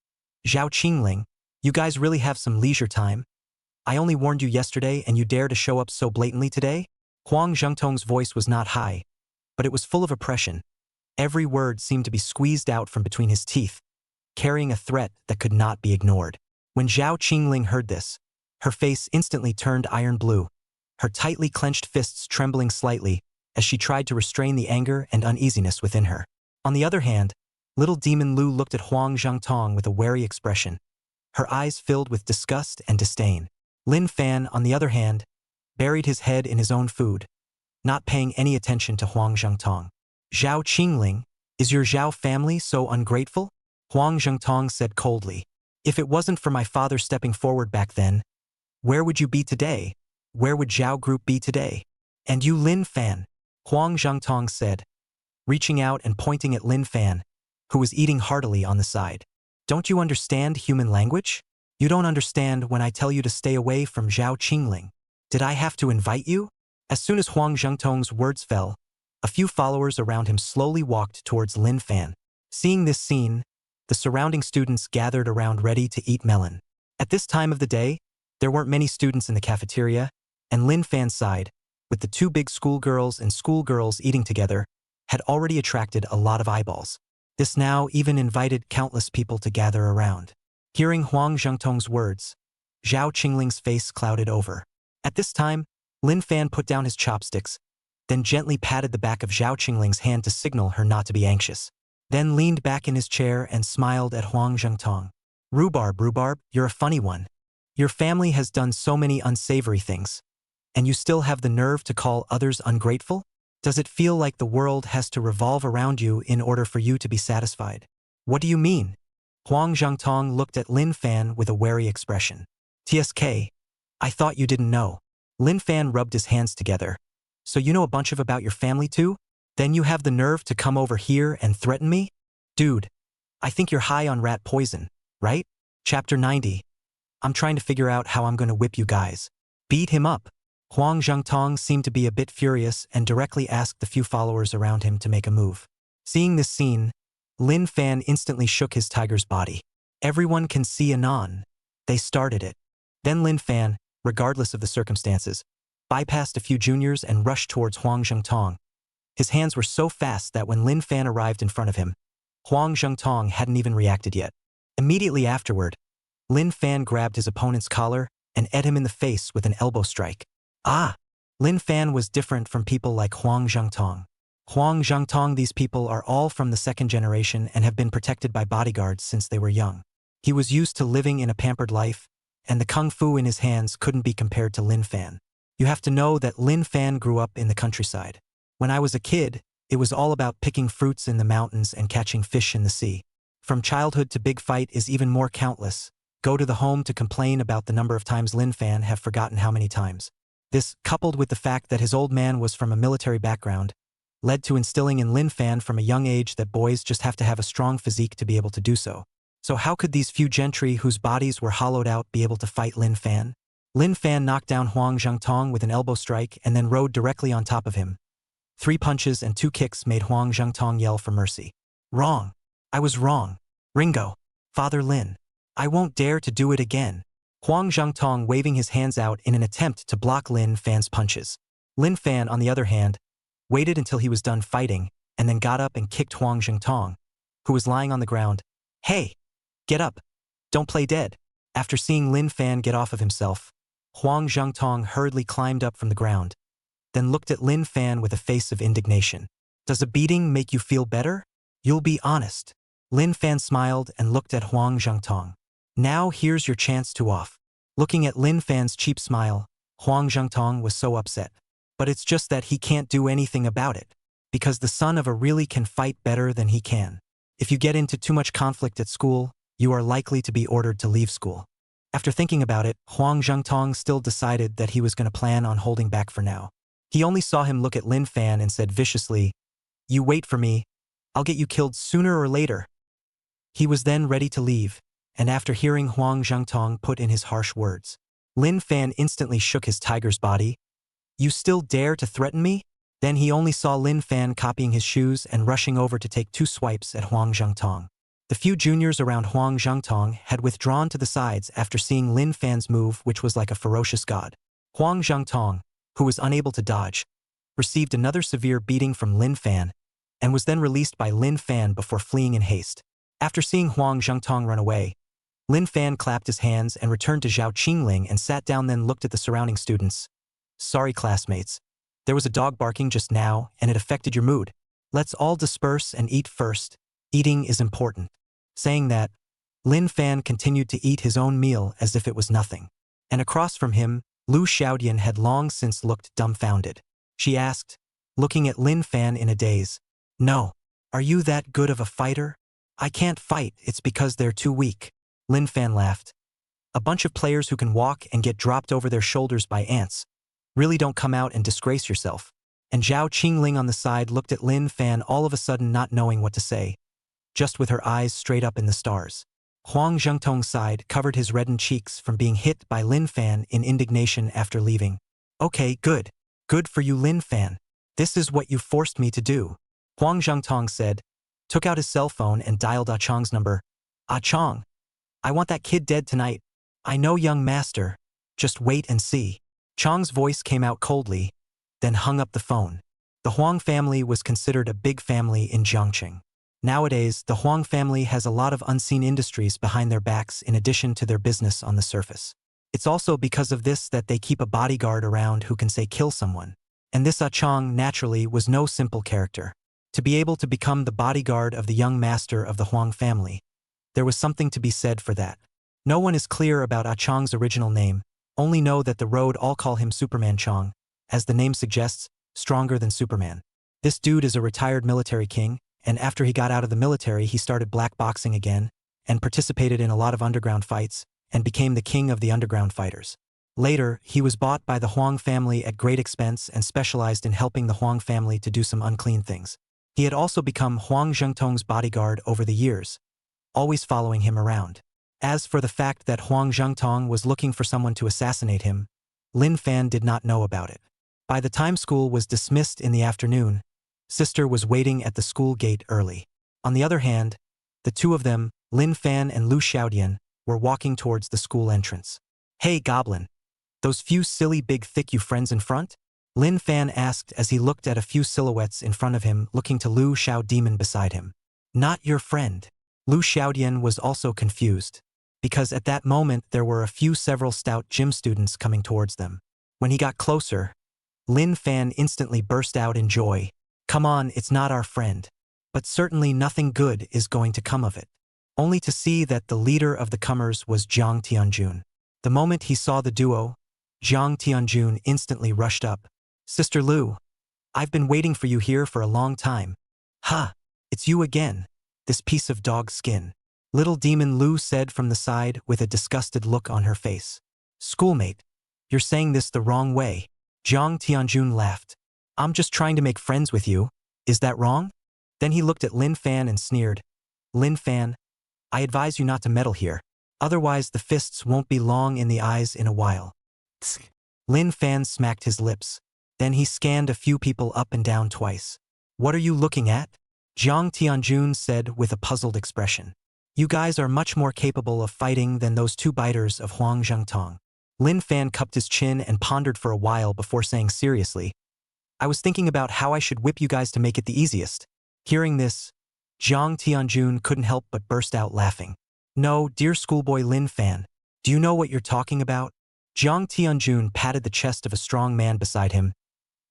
Zhao Qingling, you guys really have some leisure time? I only warned you yesterday and you dare to show up so blatantly today? Huang Zhengtong's voice was not high, but it was full of oppression. Every word seemed to be squeezed out from between his teeth, carrying a threat that could not be ignored. When Zhao Qingling heard this, her face instantly turned iron blue, her tightly clenched fists trembling slightly as she tried to restrain the anger and uneasiness within her. On the other hand, little demon Lu looked at Huang Zhengtong with a wary expression, her eyes filled with disgust and disdain. Lin Fan, on the other hand, buried his head in his own food, not paying any attention to Huang Zhengtong. Zhao Qingling, is your Zhao family so ungrateful? Huang Zhengtong said coldly. If it wasn't for my father stepping forward back then, where would you be today? Where would Zhao Group be today? And you Lin Fan, Huang Zhengtong said, reaching out and pointing at Lin Fan, who was eating heartily on the side. Don't you understand human language? You don't understand when I tell you to stay away from Zhao Qingling. Did I have to invite you? As soon as Huang Zhengtong's words fell, a few followers around him slowly walked towards Lin Fan. Seeing this scene, the surrounding students gathered around ready to eat melon. At this time of the day, there weren't many students in the cafeteria, and Lin Fan's side, with the two big schoolgirls and schoolgirls eating together, had already attracted a lot of eyeballs. This now even invited countless people to gather around. Hearing Huang Zhengtong's words, Zhao Qingling's face clouded over. At this time, Lin Fan put down his chopsticks, then gently patted the back of Zhao Qingling's hand to signal her not to be anxious. Then leaned back in his chair and smiled at Huang Zhengtong. Rhubarb, you're a funny one. Your family has done so many unsavory things, and you still have the nerve to call others ungrateful? Does it feel like the world has to revolve around you in order for you to be satisfied? What do you mean? Huang Zhengtong looked at Lin Fan with a wary expression. TSK, I thought you didn't know. Lin Fan rubbed his hands together. So you know a bunch of about your family too? Then you have the nerve to come over here and threaten me? Dude, I think you're high on rat poison, right? Chapter 90. I'm trying to figure out how I'm going to whip you guys. Beat him up. Huang Zhengtong seemed to be a bit furious and directly asked the few followers around him to make a move. Seeing this scene, Lin Fan instantly shook his tiger's body. Everyone can see anon. They started it. Then Lin Fan, regardless of the circumstances, bypassed a few juniors and rushed towards Huang Zhengtong. His hands were so fast that when Lin Fan arrived in front of him, Huang Zhengtong hadn't even reacted yet. Immediately afterward, Lin Fan grabbed his opponent's collar and ate him in the face with an elbow strike. Ah! Lin Fan was different from people like Huang Zhengtong. Huang Zhengtong, these people are all from the second generation and have been protected by bodyguards since they were young. He was used to living in a pampered life, and the kung fu in his hands couldn't be compared to Lin Fan. You have to know that Lin Fan grew up in the countryside. When I was a kid, it was all about picking fruits in the mountains and catching fish in the sea. From childhood to big fight is even more countless. Go to the home to complain about the number of times Lin Fan have forgotten how many times. This, coupled with the fact that his old man was from a military background, led to instilling in Lin Fan from a young age that boys just have to have a strong physique to be able to do so. So how could these few gentry whose bodies were hollowed out be able to fight Lin Fan? Lin Fan knocked down Huang Zhengtong with an elbow strike and then rode directly on top of him. 3 punches and 2 kicks made Huang Zhengtong yell for mercy. Wrong. I was wrong. Ringo. Father Lin. I won't dare to do it again. Huang Zhengtong waving his hands out in an attempt to block Lin Fan's punches. Lin Fan, on the other hand, waited until he was done fighting and then got up and kicked Huang Zhengtong, who was lying on the ground. Hey! Get up. Don't play dead. After seeing Lin Fan get off of himself, Huang Zhengtong hurriedly climbed up from the ground, then looked at Lin Fan with a face of indignation. Does a beating make you feel better? You'll be honest. Lin Fan smiled and looked at Huang Zhengtong. Now here's your chance to off. Looking at Lin Fan's cheap smile, Huang Zhengtong was so upset. But it's just that he can't do anything about it, because the son of a really can fight better than he can. If you get into too much conflict at school, you are likely to be ordered to leave school. After thinking about it, Huang Zhengtong still decided that he was going to plan on holding back for now. He only saw him look at Lin Fan and said viciously, "You wait for me. I'll get you killed sooner or later." He was then ready to leave, and after hearing Huang Zhengtong put in his harsh words, Lin Fan instantly shook his tiger's body. You still dare to threaten me? Then he only saw Lin Fan copying his shoes and rushing over to take 2 swipes at Huang Zhengtong. The few juniors around Huang Zhengtong had withdrawn to the sides after seeing Lin Fan's move, which was like a ferocious god. Huang Zhengtong, who was unable to dodge, received another severe beating from Lin Fan and was then released by Lin Fan before fleeing in haste. After seeing Huang Zhengtong run away, Lin Fan clapped his hands and returned to Zhao Qingling and sat down, then looked at the surrounding students. Sorry, classmates. There was a dog barking just now and it affected your mood. Let's all disperse and eat first. Eating is important. Saying that, Lin Fan continued to eat his own meal as if it was nothing. And across from him, Lu Xiaodian had long since looked dumbfounded. She asked, looking at Lin Fan in a daze, "No. Are you that good of a fighter?" "I can't fight, it's because they're too weak." Lin Fan laughed. "A bunch of players who can walk and get dropped over their shoulders by ants. Really don't come out and disgrace yourself." And Zhao Qingling on the side looked at Lin Fan, all of a sudden not knowing what to say, just with her eyes straight up in the stars. Huang Zhengtong sighed, covered his reddened cheeks from being hit by Lin Fan in indignation after leaving. "Okay, good. Good for you, Lin Fan. This is what you forced me to do," Huang Zhengtong said, took out his cell phone and dialed Ah Chong's number. "Ah Chong, I want that kid dead tonight. I know, young master. Just wait and see." Chong's voice came out coldly, then hung up the phone. The Huang family was considered a big family in Jiangqing. Nowadays, the Huang family has a lot of unseen industries behind their backs in addition to their business on the surface. It's also because of this that they keep a bodyguard around who can say kill someone. And this Ah Chong naturally was no simple character. To be able to become the bodyguard of the young master of the Huang family, there was something to be said for that. No one is clear about Ah Chong's original name, only know that the road all call him Superman Chong, as the name suggests, stronger than Superman. This dude is a retired military king, and after he got out of the military he started black boxing again, and participated in a lot of underground fights, and became the king of the underground fighters. Later, he was bought by the Huang family at great expense and specialized in helping the Huang family to do some unclean things. He had also become Huang Zhengtong's bodyguard over the years, always following him around. As for the fact that Huang Zhengtong was looking for someone to assassinate him, Lin Fan did not know about it. By the time school was dismissed in the afternoon, Sister was waiting at the school gate early. On the other hand, the two of them, Lin Fan and Lu Xiaodian, were walking towards the school entrance. "Hey, Goblin. Those few silly big thick you friends in front?" Lin Fan asked as he looked at a few silhouettes in front of him looking to Lu Xiaodian beside him. "Not your friend." Lu Xiaodian was also confused, because at that moment there were several stout gym students coming towards them. When he got closer, Lin Fan instantly burst out in joy. "Come on, it's not our friend. But certainly nothing good is going to come of it." Only to see that the leader of the comers was Jiang Tianjun. The moment he saw the duo, Jiang Tianjun instantly rushed up. "Sister Lu, I've been waiting for you here for a long time." "Ha, it's you again, this piece of dog skin," little demon Lu said from the side with a disgusted look on her face. "Schoolmate, you're saying this the wrong way." Jiang Tianjun laughed. "I'm just trying to make friends with you. Is that wrong?" Then he looked at Lin Fan and sneered. "Lin Fan, I advise you not to meddle here. Otherwise the fists won't be long in the eyes in a while." Tsk. Lin Fan smacked his lips. Then he scanned a few people up and down twice. "What are you looking at?" Jiang Tianjun said with a puzzled expression. "You guys are much more capable of fighting than those two biters of Huang Zhengtong." Lin Fan cupped his chin and pondered for a while before saying seriously, "I was thinking about how I should whip you guys to make it the easiest." Hearing this, Jiang Tianjun couldn't help but burst out laughing. "No, dear schoolboy Lin Fan, do you know what you're talking about?" Jiang Tianjun patted the chest of a strong man beside him.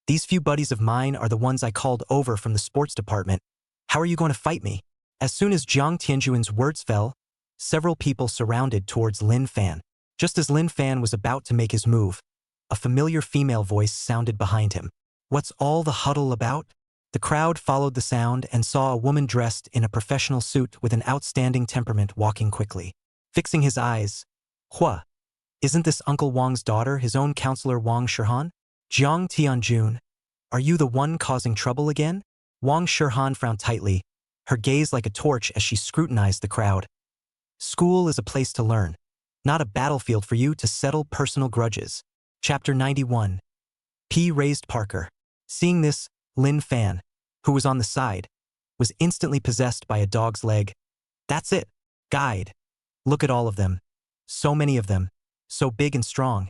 "These few buddies of mine are the ones I called over from the sports department. How are you going to fight me?" As soon as Jiang Tianjun's words fell, several people surrounded towards Lin Fan. Just as Lin Fan was about to make his move, a familiar female voice sounded behind him. "What's all the huddle about?" The crowd followed the sound and saw a woman dressed in a professional suit with an outstanding temperament walking quickly. Fixing his eyes, "Hua, isn't this Uncle Wang's daughter, his own counselor Wang Shihan?" "Jiang Tianjun, are you the one causing trouble again?" Wang Shihan frowned tightly, her gaze like a torch as she scrutinized the crowd. "School is a place to learn, not a battlefield for you to settle personal grudges." Chapter 91. P. Raised Parker. Seeing this, Lin Fan, who was on the side, was instantly possessed by a dog's leg. "That's it, guide. Look at all of them. So many of them, so big and strong.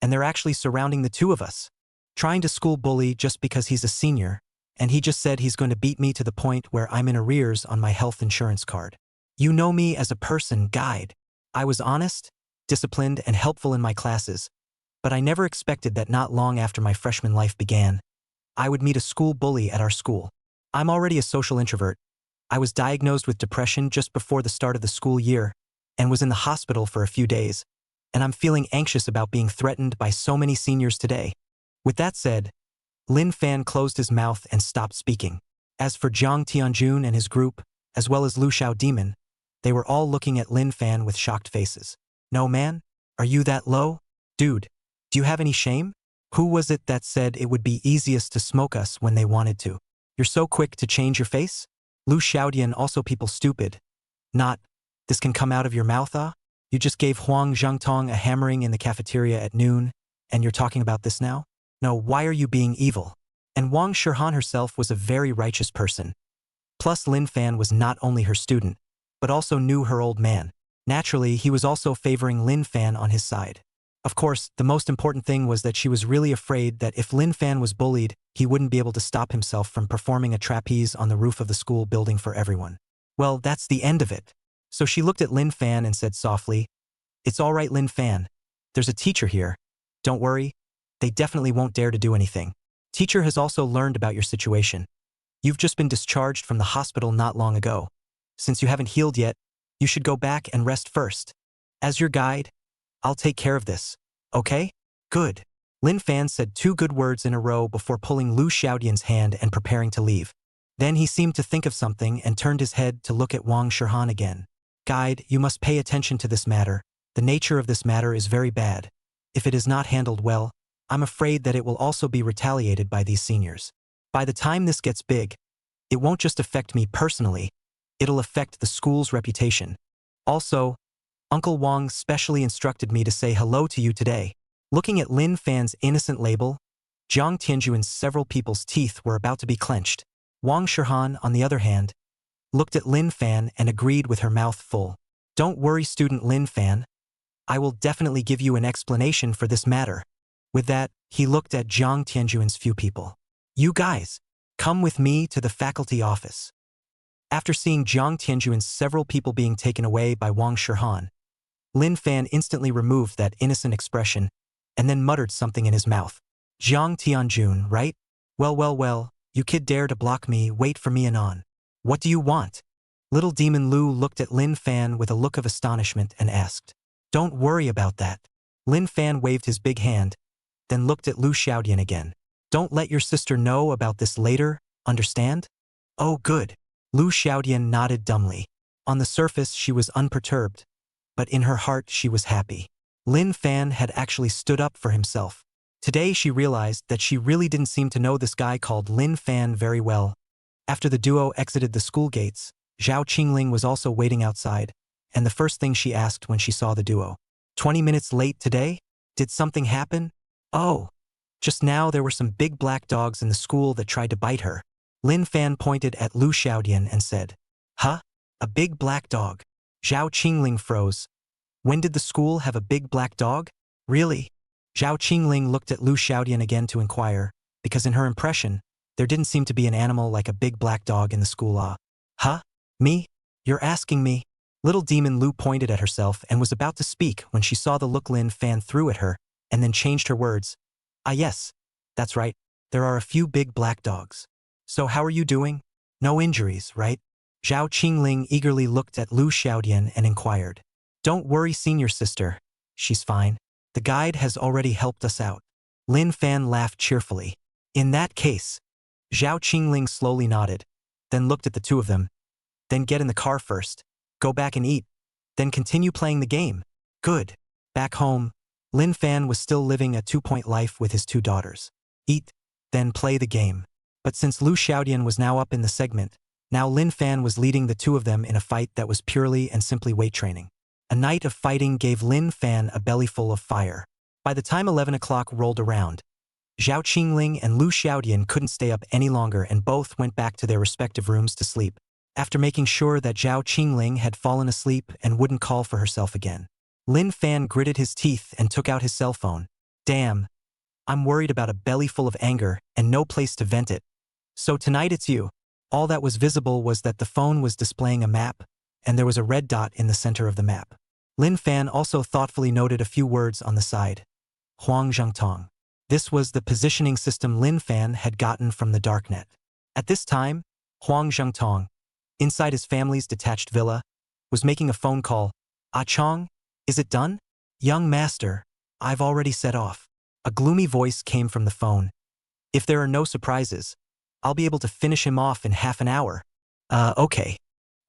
And they're actually surrounding the two of us. Trying to school bully just because he's a senior, and he just said he's going to beat me to the point where I'm in arrears on my health insurance card. You know me as a person, guide. I was honest, disciplined, and helpful in my classes, but I never expected that not long after my freshman life began, I would meet a school bully at our school. I'm already a social introvert. I was diagnosed with depression just before the start of the school year and was in the hospital for a few days, and I'm feeling anxious about being threatened by so many seniors today." With that said, Lin Fan closed his mouth and stopped speaking. As for Jiang Tianjun and his group, as well as Lu Xiaodian, they were all looking at Lin Fan with shocked faces. "No man? Are you that low? Dude, do you have any shame? Who was it that said it would be easiest to smoke us when they wanted to? You're so quick to change your face?" Lu Xiaodian also people stupid. "Not, this can come out of your mouth, ah? You just gave Huang Zhengtong a hammering in the cafeteria at noon, and you're talking about this now? No, why are you being evil?" And Wang Shihan herself was a very righteous person. Plus Lin Fan was not only her student, but also knew her old man. Naturally, he was also favoring Lin Fan on his side. Of course, the most important thing was that she was really afraid that if Lin Fan was bullied, he wouldn't be able to stop himself from performing a trapeze on the roof of the school building for everyone. Well, that's the end of it. So she looked at Lin Fan and said softly, "It's all right, Lin Fan. There's a teacher here. Don't worry. They definitely won't dare to do anything. Teacher has also learned about your situation. You've just been discharged from the hospital not long ago. Since you haven't healed yet, you should go back and rest first. As your guide, I'll take care of this. Okay? Good." Lin Fan said 2 good words in a row before pulling Lu Xiaodian's hand and preparing to leave. Then he seemed to think of something and turned his head to look at Wang Shihan again. "Guide, you must pay attention to this matter. The nature of this matter is very bad. If it is not handled well, I'm afraid that it will also be retaliated by these seniors. By the time this gets big, it won't just affect me personally, it'll affect the school's reputation. Also, Uncle Wang specially instructed me to say hello to you today. Looking at Lin Fan's innocent label, Jiang Tianjuan's several people's teeth were about to be clenched. Wang Shihan, on the other hand, looked at Lin Fan and agreed with her mouth full. Don't worry, student Lin Fan. I will definitely give you an explanation for this matter. With that, he looked at Jiang Tianjuan's few people. You guys, come with me to the faculty office. After seeing Jiang Tianjuan's several people being taken away by Wang Shihan, Lin Fan instantly removed that innocent expression and then muttered something in his mouth. Jiang Tianjun, right? Well, you kid dare to block me, wait for me anon. What do you want? Little Demon Lu looked at Lin Fan with a look of astonishment and asked. Don't worry about that. Lin Fan waved his big hand, then looked at Lu Xiaodian again. Don't let your sister know about this later, understand? Oh good. Lu Xiaodian nodded dumbly. On the surface she was unperturbed, but in her heart she was happy. Lin Fan had actually stood up for himself. Today she realized that she really didn't seem to know this guy called Lin Fan very well. After the duo exited the school gates, Zhao Qingling was also waiting outside, and the first thing she asked when she saw the duo. 20 minutes late today? Did something happen? Oh. Just now there were some big black dogs in the school that tried to bite her. Lin Fan pointed at Lu Xiaodian and said, Huh? A big black dog? Zhao Qingling froze. When did the school have a big black dog? Really? Zhao Qingling looked at Lu Xiaodian again to inquire, because in her impression, there didn't seem to be an animal like a big black dog in the school. Huh? Me? You're asking me? Little Demon Lu pointed at herself and was about to speak when she saw the look Lin Fan threw at her, and then changed her words. Yes. That's right. There are a few big black dogs. So how are you doing? No injuries, right? Zhao Qingling eagerly looked at Lu Xiaodian and inquired. Don't worry, senior sister. She's fine. The guide has already helped us out. Lin Fan laughed cheerfully. In that case, Zhao Qingling slowly nodded, then looked at the two of them. Then get in the car first. Go back and eat. Then continue playing the game. Good. Back home, Lin Fan was still living a two-point life with his two daughters. Eat, then play the game. But since Lu Xiaodian was now up in the segment, now Lin Fan was leading the two of them in a fight that was purely and simply weight training. A night of fighting gave Lin Fan a bellyful of fire. By the time 11 o'clock rolled around, Zhao Qingling and Lu Xiaodian couldn't stay up any longer and both went back to their respective rooms to sleep, after making sure that Zhao Qingling had fallen asleep and wouldn't call for herself again. Lin Fan gritted his teeth and took out his cell phone. Damn. I'm worried about a belly full of anger and no place to vent it. So tonight it's you. All that was visible was that the phone was displaying a map, and there was a red dot in the center of the map. Lin Fan also thoughtfully noted a few words on the side. Huang Zhangtong. This was the positioning system Lin Fan had gotten from the darknet. At this time, Huang Zhangtong, inside his family's detached villa, was making a phone call. Ah Chong, is it done? Young master, I've already set off. A gloomy voice came from the phone. If there are no surprises, I'll be able to finish him off in half an hour. Okay.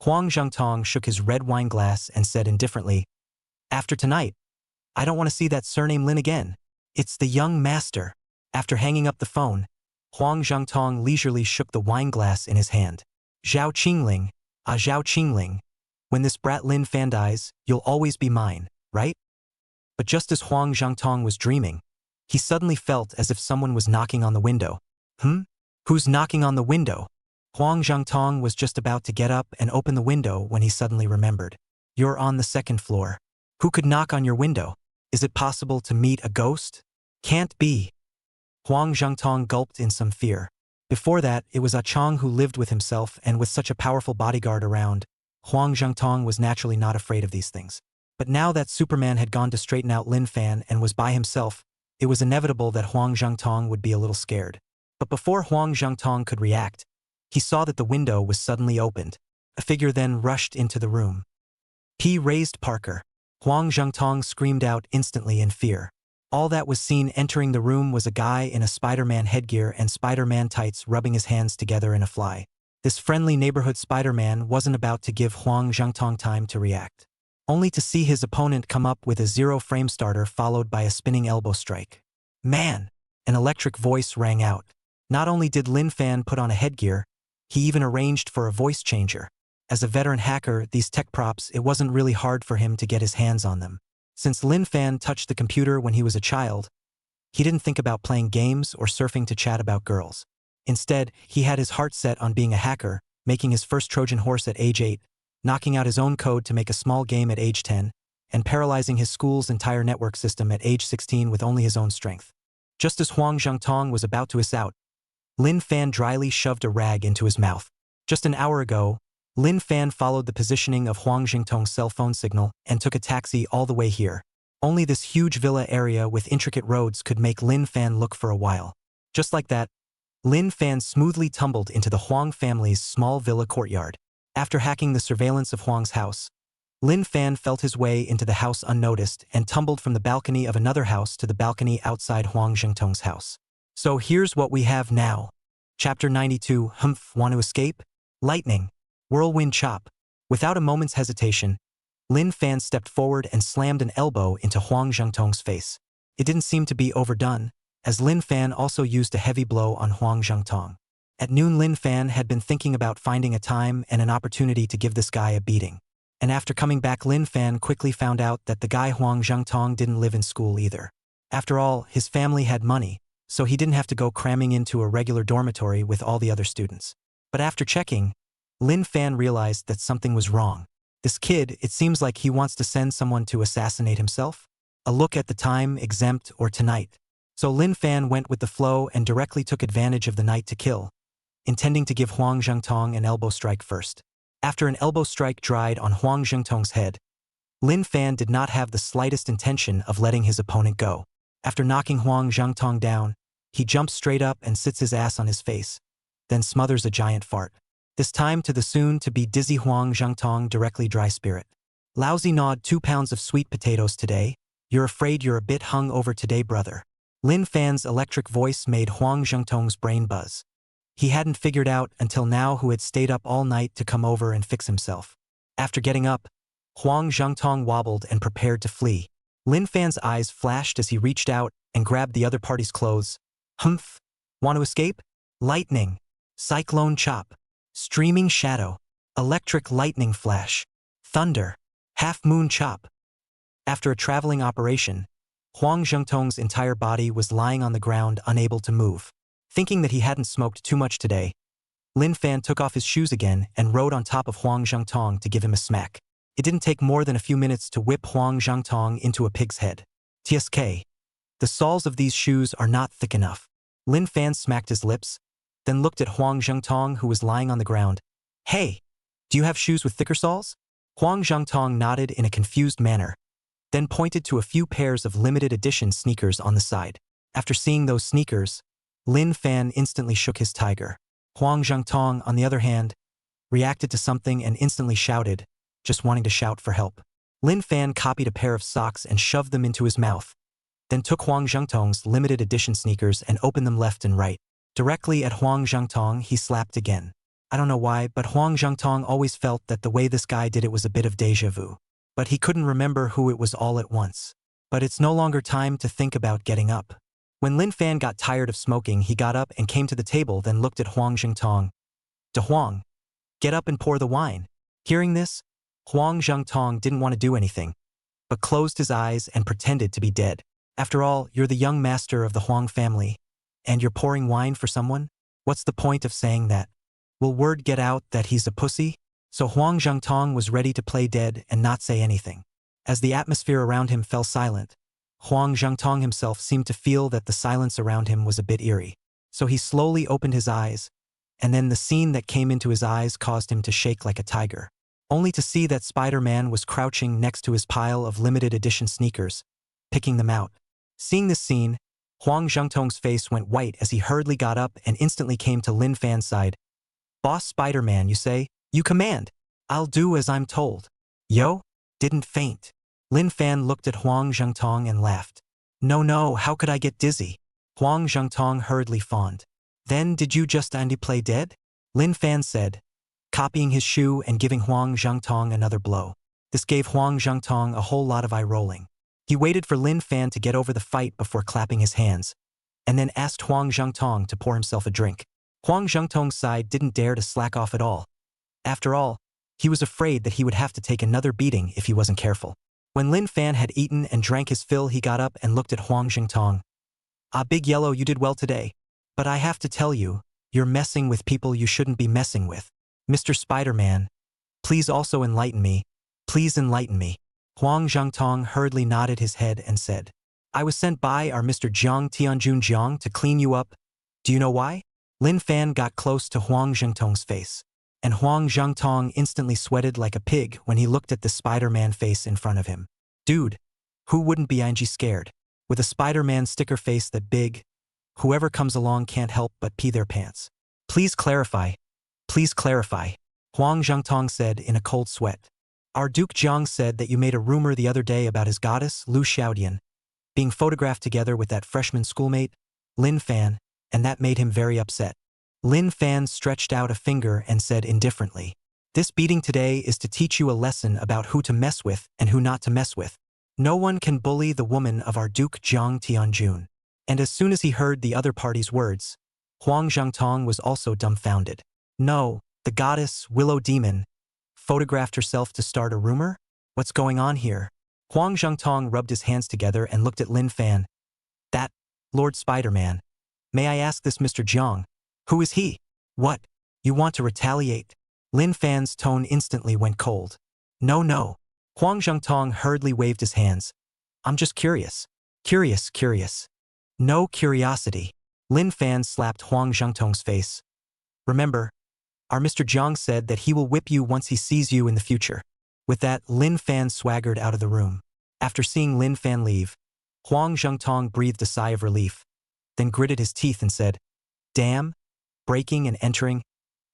Huang Zhangtong shook his red wine glass and said indifferently, After tonight, I don't want to see that surname Lin again. It's the young master. After hanging up the phone, Huang Zhangtong leisurely shook the wine glass in his hand. Zhao Qingling, Zhao Qingling, when this brat Lin Fan dies, you'll always be mine, right? But just as Huang Zhangtong was dreaming, he suddenly felt as if someone was knocking on the window. Who's knocking on the window? Huang Zhangtong was just about to get up and open the window when he suddenly remembered. You're on the second floor. Who could knock on your window? Is it possible to meet a ghost? Can't be. Huang Zhangtong gulped in some fear. Before that, it was Ah Chong who lived with himself, and with such a powerful bodyguard around, Huang Zhangtong was naturally not afraid of these things. But now that Superman had gone to straighten out Lin Fan and was by himself, it was inevitable that Huang Zhangtong would be a little scared. But before Huang Zhangtong could react, he saw that the window was suddenly opened. A figure then rushed into the room. He raised Parker. Huang Zhangtong screamed out instantly in fear. All that was seen entering the room was a guy in a Spider-Man headgear and Spider-Man tights rubbing his hands together in a fly. This friendly neighborhood Spider-Man wasn't about to give Huang Zhangtong time to react, only to see his opponent come up with a zero-frame starter followed by a spinning elbow strike. Man! An electric voice rang out. Not only did Lin Fan put on a headgear, he even arranged for a voice changer. As a veteran hacker, these tech props, it wasn't really hard for him to get his hands on them. Since Lin Fan touched the computer when he was a child, he didn't think about playing games or surfing to chat about girls. Instead, he had his heart set on being a hacker, making his first Trojan horse at age 8, knocking out his own code to make a small game at age 10, and paralyzing his school's entire network system at age 16 with only his own strength. Just as Huang Zhengtong was about to hiss out, Lin Fan dryly shoved a rag into his mouth. Just an hour ago, Lin Fan followed the positioning of Huang Zhengtong's cell phone signal and took a taxi all the way here. Only this huge villa area with intricate roads could make Lin Fan look for a while. Just like that, Lin Fan smoothly tumbled into the Huang family's small villa courtyard. After hacking the surveillance of Huang's house, Lin Fan felt his way into the house unnoticed and tumbled from the balcony of another house to the balcony outside Huang Zhengtong's house. So here's what we have now. Chapter 92, Want to escape? Lightning. Whirlwind chop. Without a moment's hesitation, Lin Fan stepped forward and slammed an elbow into Huang Zhengtong's face. It didn't seem to be overdone, as Lin Fan also used a heavy blow on Huang Zhengtong. At noon, Lin Fan had been thinking about finding a time and an opportunity to give this guy a beating. And after coming back, Lin Fan quickly found out that the guy Huang Zhengtong didn't live in school either. After all, his family had money, so he didn't have to go cramming into a regular dormitory with all the other students. But after checking, Lin Fan realized that something was wrong. This kid, it seems like he wants to send someone to assassinate himself. A look at the time, exempt or tonight. So Lin Fan went with the flow and directly took advantage of the night to kill, intending to give Huang Zhengtong an elbow strike first. After an elbow strike dried on Huang Zhengtong's head, Lin Fan did not have the slightest intention of letting his opponent go. After knocking Huang Zhengtong down, he jumps straight up and sits his ass on his face, then smothers a giant fart. This time to the soon-to-be dizzy Huang Zhengtong directly dry spirit. Lousy gnawed 2 pounds of sweet potatoes today. You're afraid you're a bit hung over today, brother. Lin Fan's electric voice made Huang Zhengtong's brain buzz. He hadn't figured out until now who had stayed up all night to come over and fix himself. After getting up, Huang Zhengtong wobbled and prepared to flee. Lin Fan's eyes flashed as he reached out and grabbed the other party's clothes. Want to escape? Lightning. Cyclone chop. Streaming shadow. Electric lightning flash. Thunder. Half-moon chop. After a traveling operation, Huang Zhengtong's entire body was lying on the ground, unable to move. Thinking that he hadn't smoked too much today, Lin Fan took off his shoes again and rode on top of Huang Zhengtong to give him a smack. It didn't take more than a few minutes to whip Huang Zhengtong into a pig's head. TSK. The soles of these shoes are not thick enough. Lin Fan smacked his lips, then looked at Huang Zhengtong, who was lying on the ground. Hey, do you have shoes with thicker soles? Huang Zhengtong nodded in a confused manner, then pointed to a few pairs of limited edition sneakers on the side. After seeing those sneakers, Lin Fan instantly shook his tiger. Huang Zhengtong, on the other hand, reacted to something and instantly shouted, just wanting to shout for help. Lin Fan copied a pair of socks and shoved them into his mouth, then took Huang Zhengtong's limited edition sneakers and opened them left and right. Directly at Huang Zhengtong, he slapped again. I don't know why, but Huang Zhengtong always felt that the way this guy did it was a bit of déjà vu. But he couldn't remember who it was all at once. But it's no longer time to think about getting up. When Lin Fan got tired of smoking, he got up and came to the table, then looked at Huang Zhengtong. "De Huang, get up and pour the wine." Hearing this, Huang Zhengtong didn't want to do anything, but closed his eyes and pretended to be dead. After all, you're the young master of the Huang family, and you're pouring wine for someone? What's the point of saying that? Will word get out that he's a pussy? So Huang Zhengtong was ready to play dead and not say anything. As the atmosphere around him fell silent, Huang Zhengtong himself seemed to feel that the silence around him was a bit eerie. So he slowly opened his eyes, and then the scene that came into his eyes caused him to shake like a tiger, only to see that Spider-Man was crouching next to his pile of limited edition sneakers, picking them out. Seeing this scene, Huang Zhengtong's face went white as he hurriedly got up and instantly came to Lin Fan's side. "Boss Spider-Man, you say? You command. I'll do as I'm told." "Yo, didn't faint." Lin Fan looked at Huang Zhengtong and laughed. No, how could I get dizzy?" Huang Zhengtong hurriedly fawned. "Then did you just play dead?" Lin Fan said, copying his shoe and giving Huang Zhengtong another blow. This gave Huang Zhengtong a whole lot of eye-rolling. He waited for Lin Fan to get over the fight before clapping his hands, and then asked Huang Zhengtong to pour himself a drink. Huang Zhengtong's side didn't dare to slack off at all. After all, he was afraid that he would have to take another beating if he wasn't careful. When Lin Fan had eaten and drank his fill, he got up and looked at Huang Jingtong. "Ah, Big Yellow, you did well today. But I have to tell you, you're messing with people you shouldn't be messing with. Mr. Spider-Man, please also enlighten me. Please enlighten me." Huang Zhangtong hurriedly nodded his head and said, "I was sent by our Mr. Jiang Tianjun Jiang to clean you up. Do you know why?" Lin Fan got close to Huang Zhangtong's face, and Huang Zhangtong instantly sweated like a pig when he looked at the Spider-Man face in front of him. Dude, who wouldn't be ing scared? With a Spider-Man sticker face that big, whoever comes along can't help but pee their pants. Please clarify. Please clarify. Huang Zhangtong said in a cold sweat. Our Duke Jiang said that you made a rumor the other day about his goddess, Lu Xiaodian, being photographed together with that freshman schoolmate, Lin Fan, and that made him very upset. Lin Fan stretched out a finger and said indifferently, "This beating today is to teach you a lesson about who to mess with and who not to mess with. No one can bully the woman of our Duke Jiang Tianjun." And as soon as he heard the other party's words, Huang Zhangtong was also dumbfounded. No, the goddess, Willow Demon, photographed herself to start a rumor? What's going on here? Huang Zhangtong rubbed his hands together and looked at Lin Fan. That, Lord Spider-Man. May I ask this Mr. Jiang? Who is he? What? You want to retaliate? Lin Fan's tone instantly went cold. No, no. Huang Zhangtong hurriedly waved his hands. I'm just curious. Curious. No curiosity. Lin Fan slapped Huang Zhangtong's face. Remember, our Mr. Jiang said that he will whip you once he sees you in the future. With that, Lin Fan swaggered out of the room. After seeing Lin Fan leave, Huang Zhangtong breathed a sigh of relief, then gritted his teeth and said, Damn, breaking and entering,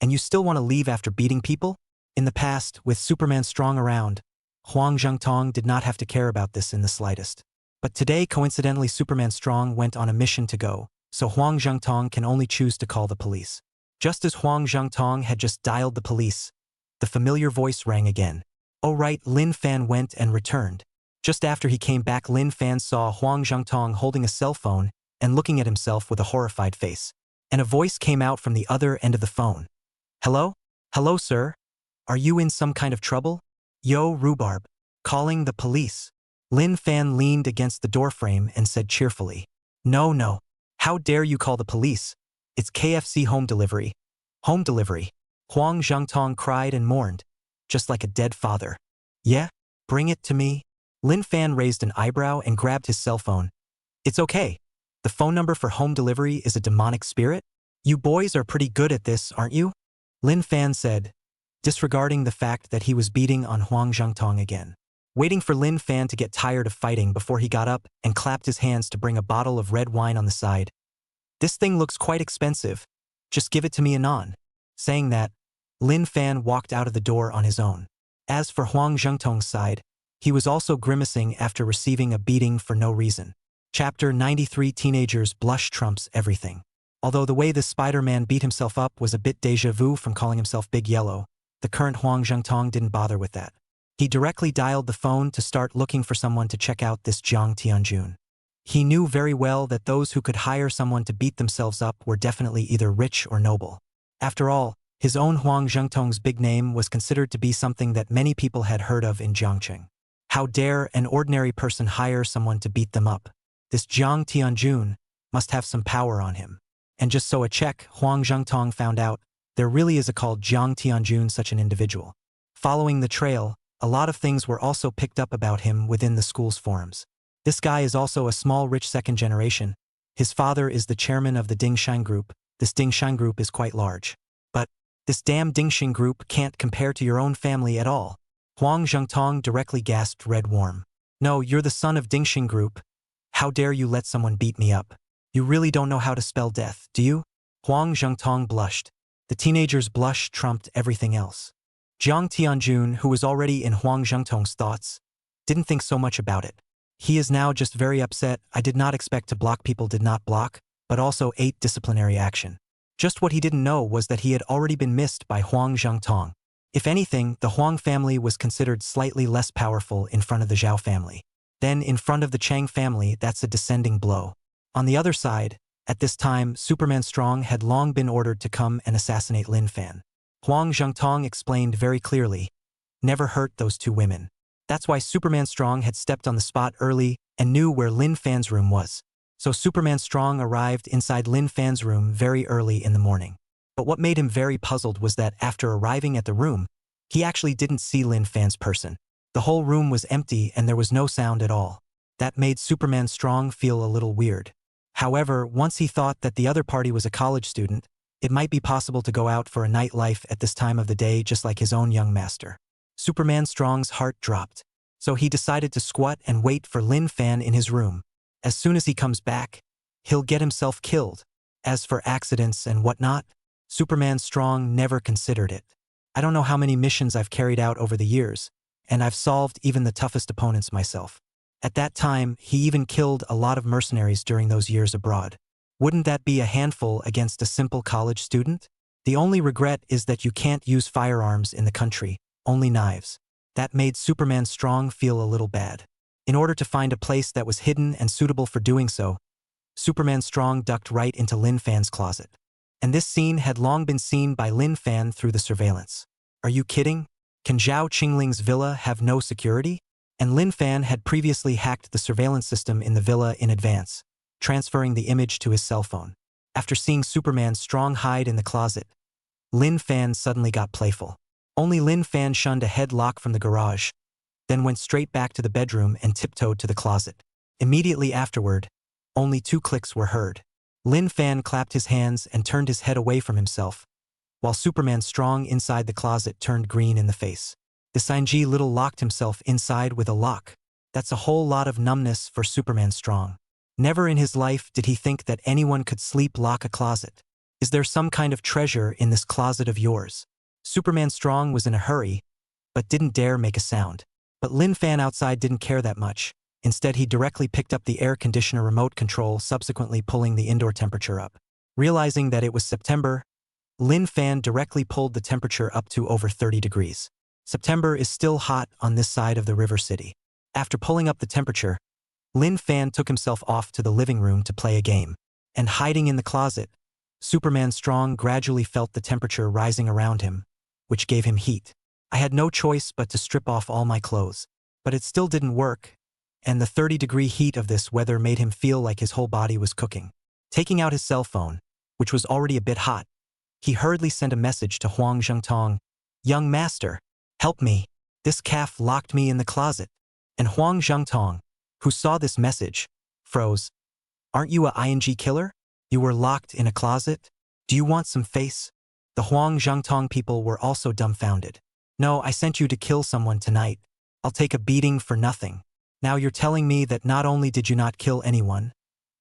and you still want to leave after beating people? In the past, with Superman Strong around, Huang Zhangtong did not have to care about this in the slightest. But today, coincidentally, Superman Strong went on a mission to go, so Huang Zhangtong can only choose to call the police. Just as Huang Zhangtong had just dialed the police, the familiar voice rang again. Oh right, Lin Fan went and returned. Just after he came back, Lin Fan saw Huang Zhangtong holding a cell phone and looking at himself with a horrified face. And a voice came out from the other end of the phone. Hello? Hello, sir? Are you in some kind of trouble? Yo, rhubarb. Calling the police. Lin Fan leaned against the doorframe and said cheerfully. No. How dare you call the police? It's KFC home delivery. Home delivery. Huang Zhangtong cried and mourned, just like a dead father. Yeah? Bring it to me? Lin Fan raised an eyebrow and grabbed his cell phone. It's okay. The phone number for home delivery is a demonic spirit? You boys are pretty good at this, aren't you? Lin Fan said, disregarding the fact that he was beating on Huang Zhangtong again. Waiting for Lin Fan to get tired of fighting before he got up and clapped his hands to bring a bottle of red wine on the side. This thing looks quite expensive. Just give it to me anon. Saying that, Lin Fan walked out of the door on his own. As for Huang Zhangtong's side, he was also grimacing after receiving a beating for no reason. Chapter 93 Teenagers Blush Trumps Everything. Although the way this Spider-Man beat himself up was a bit déjà vu from calling himself Big Yellow, the current Huang Zhangtong didn't bother with that. He directly dialed the phone to start looking for someone to check out this Jiang Tianjun. He knew very well that those who could hire someone to beat themselves up were definitely either rich or noble. After all, his own Huang Zhangtong's big name was considered to be something that many people had heard of in Jiangqing. How dare an ordinary person hire someone to beat them up? This Jiang Tianjun must have some power on him. And just so a check, Huang Zhangtong found out, there really is a called Jiang Tianjun such an individual. Following the trail, a lot of things were also picked up about him within the school's forums. This guy is also a small rich second generation. His father is the chairman of the Dingshine Group. This Dingshine Group is quite large. But this damn Dingshine Group can't compare to your own family at all. Huang Zhangtong directly gasped red warm. No, you're the son of Dingshine Group. How dare you let someone beat me up? You really don't know how to spell death, do you? Huang Zhangtong blushed. The teenager's blush trumped everything else. Jiang Tianjun, who was already in Huang Zhangtong's thoughts, didn't think so much about it. He is now just very upset. I did not expect to block people did not block, but also 8 disciplinary action. Just what he didn't know was that he had already been missed by Huang Zhangtong. If anything, the Huang family was considered slightly less powerful in front of the Zhao family. Then in front of the Chang family, that's a descending blow. On the other side, at this time, Superman Strong had long been ordered to come and assassinate Lin Fan. Huang Zhangtong explained very clearly, never hurt those 2 women. That's why Superman Strong had stepped on the spot early and knew where Lin Fan's room was. So Superman Strong arrived inside Lin Fan's room very early in the morning. But what made him very puzzled was that after arriving at the room, he actually didn't see Lin Fan's person. The whole room was empty and there was no sound at all. That made Superman Strong feel a little weird. However, once he thought that the other party was a college student, it might be possible to go out for a nightlife at this time of the day just like his own young master. Superman Strong's heart dropped. So he decided to squat and wait for Lin Fan in his room. As soon as he comes back, he'll get himself killed. As for accidents and whatnot, Superman Strong never considered it. I don't know how many missions I've carried out over the years, and I've solved even the toughest opponents myself. At that time, he even killed a lot of mercenaries during those years abroad. Wouldn't that be a handful against a simple college student? The only regret is that you can't use firearms in the country, only knives. That made Superman Strong feel a little bad. In order to find a place that was hidden and suitable for doing so, Superman Strong ducked right into Lin Fan's closet. And this scene had long been seen by Lin Fan through the surveillance. Are you kidding? Can Zhao Qingling's villa have no security? And Lin Fan had previously hacked the surveillance system in the villa in advance, transferring the image to his cell phone. After seeing Superman Strong hide in the closet, Lin Fan suddenly got playful. Only Lin Fan shunned a headlock from the garage, then went straight back to the bedroom and tiptoed to the closet. Immediately afterward, only 2 clicks were heard. Lin Fan clapped his hands and turned his head away from himself, while Superman Strong inside the closet turned green in the face. The Sanji Little locked himself inside with a lock. That's a whole lot of numbness for Superman Strong. Never in his life did he think that anyone could sleep lock a closet. Is there some kind of treasure in this closet of yours? Superman Strong was in a hurry, but didn't dare make a sound. But Lin Fan outside didn't care that much. Instead, he directly picked up the air conditioner remote control, subsequently pulling the indoor temperature up. Realizing that it was September, Lin Fan directly pulled the temperature up to over 30 degrees. September is still hot on this side of the river city. After pulling up the temperature, Lin Fan took himself off to the living room to play a game. And hiding in the closet, Superman Strong gradually felt the temperature rising around him, which gave him heat. I had no choice but to strip off all my clothes. But it still didn't work, and the 30-degree heat of this weather made him feel like his whole body was cooking. Taking out his cell phone, which was already a bit hot, he hurriedly sent a message to Huang Zhengtong. Young master, help me. This calf locked me in the closet. And Huang Zhengtong, who saw this message, froze. Aren't you a ING killer? You were locked in a closet? Do you want some face? The Huang Zhengtong people were also dumbfounded. No, I sent you to kill someone tonight. I'll take a beating for nothing. Now you're telling me that not only did you not kill anyone,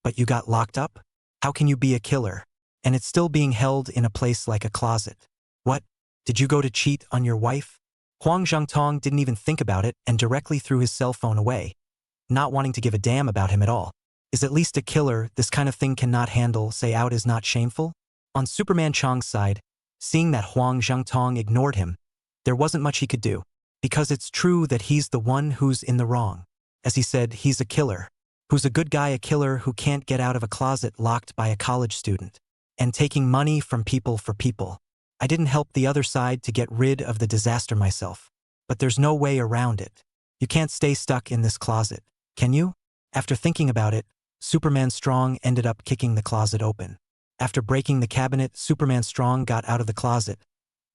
but you got locked up? How can you be a killer? And it's still being held in a place like a closet. What? Did you go to cheat on your wife? Huang Zhengtong didn't even think about it and directly threw his cell phone away, not wanting to give a damn about him at all. Is at least a killer this kind of thing cannot handle say out is not shameful? On Superman Chong's side, seeing that Huang Zhengtong ignored him, there wasn't much he could do. Because it's true that he's the one who's in the wrong. As he said, he's a killer. Who's a good guy, a killer who can't get out of a closet locked by a college student. And taking money from people for people. I didn't help the other side to get rid of the disaster myself. But there's no way around it. You can't stay stuck in this closet, can you? After thinking about it, Superman Strong ended up kicking the closet open. After breaking the cabinet, Superman Strong got out of the closet,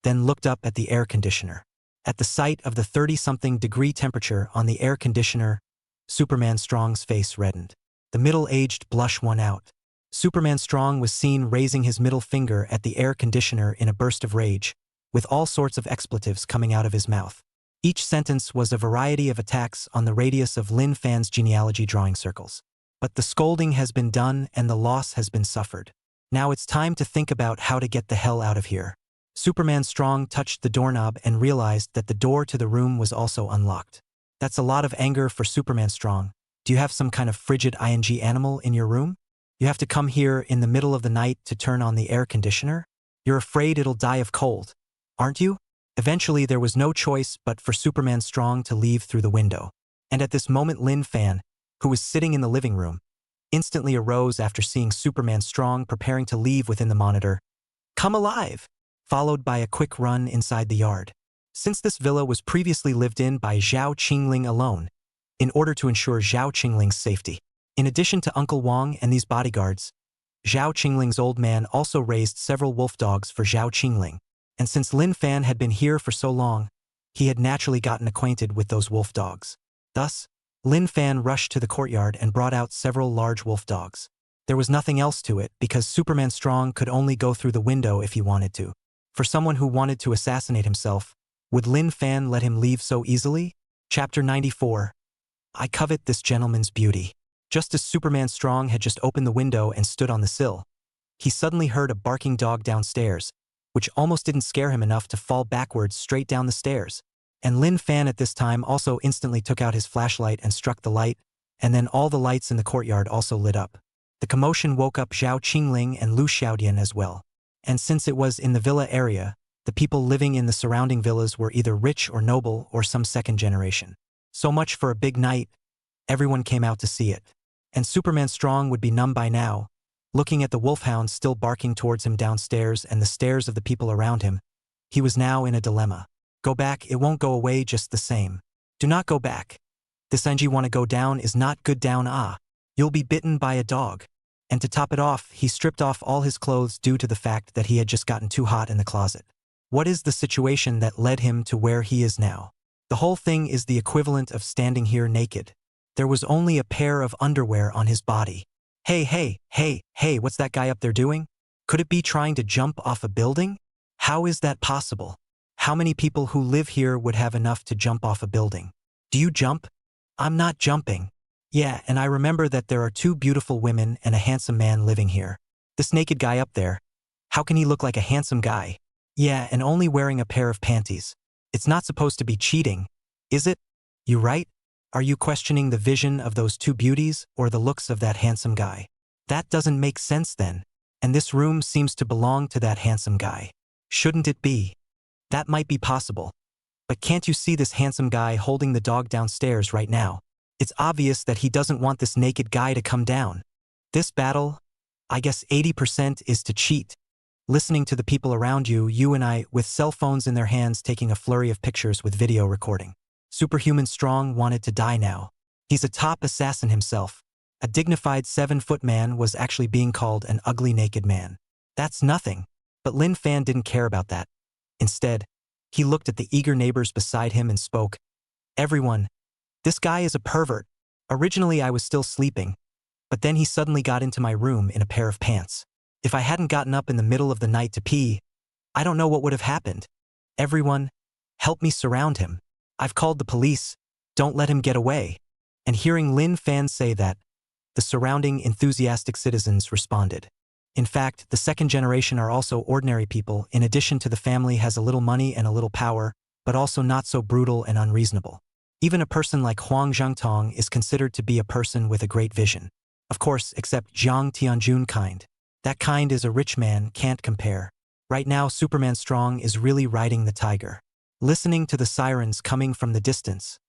then looked up at the air conditioner. At the sight of the 30-something degree temperature on the air conditioner, Superman Strong's face reddened. The middle-aged blush won out. Superman Strong was seen raising his middle finger at the air conditioner in a burst of rage, with all sorts of expletives coming out of his mouth. Each sentence was a variety of attacks on the radius of Lin Fan's genealogy drawing circles. But the scolding has been done and the loss has been suffered. Now it's time to think about how to get the hell out of here. Superman Strong touched the doorknob and realized that the door to the room was also unlocked. That's a lot of anger for Superman Strong. Do you have some kind of frigid ING animal in your room? You have to come here in the middle of the night to turn on the air conditioner? You're afraid it'll die of cold, aren't you? Eventually there was no choice but for Superman Strong to leave through the window. And at this moment Lin Fan, who was sitting in the living room, instantly arose after seeing Superman Strong preparing to leave within the monitor. Come alive! Followed by a quick run inside the yard. Since this villa was previously lived in by Zhao Qingling alone, in order to ensure Zhao Qingling's safety. In addition to Uncle Wang and these bodyguards, Zhao Qingling's old man also raised several wolf dogs for Zhao Qingling, and since Lin Fan had been here for so long, he had naturally gotten acquainted with those wolf dogs. Thus, Lin Fan rushed to the courtyard and brought out several large wolf dogs. There was nothing else to it because Superman Strong could only go through the window if he wanted to. For someone who wanted to assassinate himself, would Lin Fan let him leave so easily? Chapter 94. I covet this gentleman's beauty. Just as Superman Strong had just opened the window and stood on the sill, he suddenly heard a barking dog downstairs, which almost didn't scare him enough to fall backwards straight down the stairs. And Lin Fan at this time also instantly took out his flashlight and struck the light, and then all the lights in the courtyard also lit up. The commotion woke up Zhao Qingling and Lu Xiaodian as well. And since it was in the villa area, the people living in the surrounding villas were either rich or noble or some second generation. So much for a big night. Everyone came out to see it. And Superman Strong would be numb by now, looking at the wolfhound still barking towards him downstairs and the stares of the people around him. He was now in a dilemma. Go back, it won't go away just the same. Do not go back. This NG wanna go down is not good down You'll be bitten by a dog. And to top it off, he stripped off all his clothes due to the fact that he had just gotten too hot in the closet. What is the situation that led him to where he is now? The whole thing is the equivalent of standing here naked. There was only a pair of underwear on his body. Hey, what's that guy up there doing? Could it be trying to jump off a building? How is that possible? How many people who live here would have enough to jump off a building? Do you jump? I'm not jumping. Yeah, and I remember that there are two beautiful women and a handsome man living here. This naked guy up there, how can he look like a handsome guy? Yeah, and only wearing a pair of panties. It's not supposed to be cheating, is it? You right? Are you questioning the vision of those two beauties or the looks of that handsome guy? That doesn't make sense then. And this room seems to belong to that handsome guy. Shouldn't it be? That might be possible. But can't you see this handsome guy holding the dog downstairs right now? It's obvious that he doesn't want this naked guy to come down. This battle, I guess 80% is to cheat. Listening to the people around you, you and I, with cell phones in their hands taking a flurry of pictures with video recording. Superhuman Strong wanted to die now. He's a top assassin himself. A dignified 7-foot man was actually being called an ugly naked man. That's nothing. But Lin Fan didn't care about that. Instead, he looked at the eager neighbors beside him and spoke. Everyone, this guy is a pervert. Originally I was still sleeping, but then he suddenly got into my room in a pair of pants. If I hadn't gotten up in the middle of the night to pee, I don't know what would have happened. Everyone, help me surround him. I've called the police. Don't let him get away. And hearing Lin Fan say that, the surrounding enthusiastic citizens responded. In fact, the second generation are also ordinary people. In addition to the family has a little money and a little power, but also not so brutal and unreasonable. Even a person like Huang Zhangtong is considered to be a person with a great vision. Of course, except Jiang Tianjun kind. That kind is a rich man, can't compare. Right now Superman Strong is really riding the tiger. Listening to the sirens coming from the distance,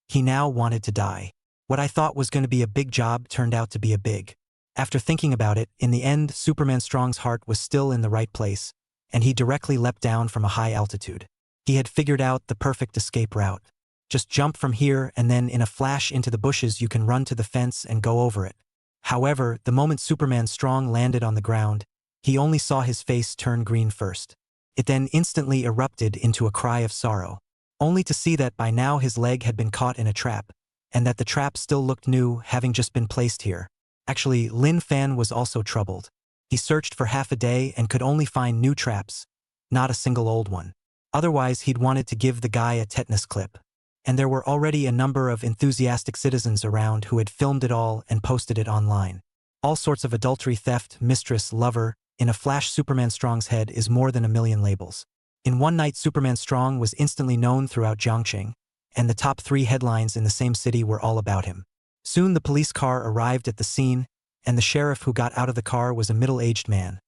he now wanted to die. What I thought was going to be a big job turned out to be a big. After thinking about it, in the end Superman Strong's heart was still in the right place, and he directly leapt down from a high altitude. He had figured out the perfect escape route. Just jump from here and then in a flash into the bushes you can run to the fence and go over it. However, the moment Superman Strong landed on the ground, he only saw his face turn green first. It then instantly erupted into a cry of sorrow, only to see that by now his leg had been caught in a trap, and that the trap still looked new, having just been placed here. Actually, Lin Fan was also troubled. He searched for half a day and could only find new traps, not a single old one. Otherwise he'd wanted to give the guy a tetanus clip. And there were already a number of enthusiastic citizens around who had filmed it all and posted it online. All sorts of adultery, theft, mistress, lover. In a flash Superman Strong's head is more than 1 million labels. In one night Superman Strong was instantly known throughout Jiangxing, and the top 3 headlines in the same city were all about him. Soon the police car arrived at the scene, and the sheriff who got out of the car was a middle-aged man,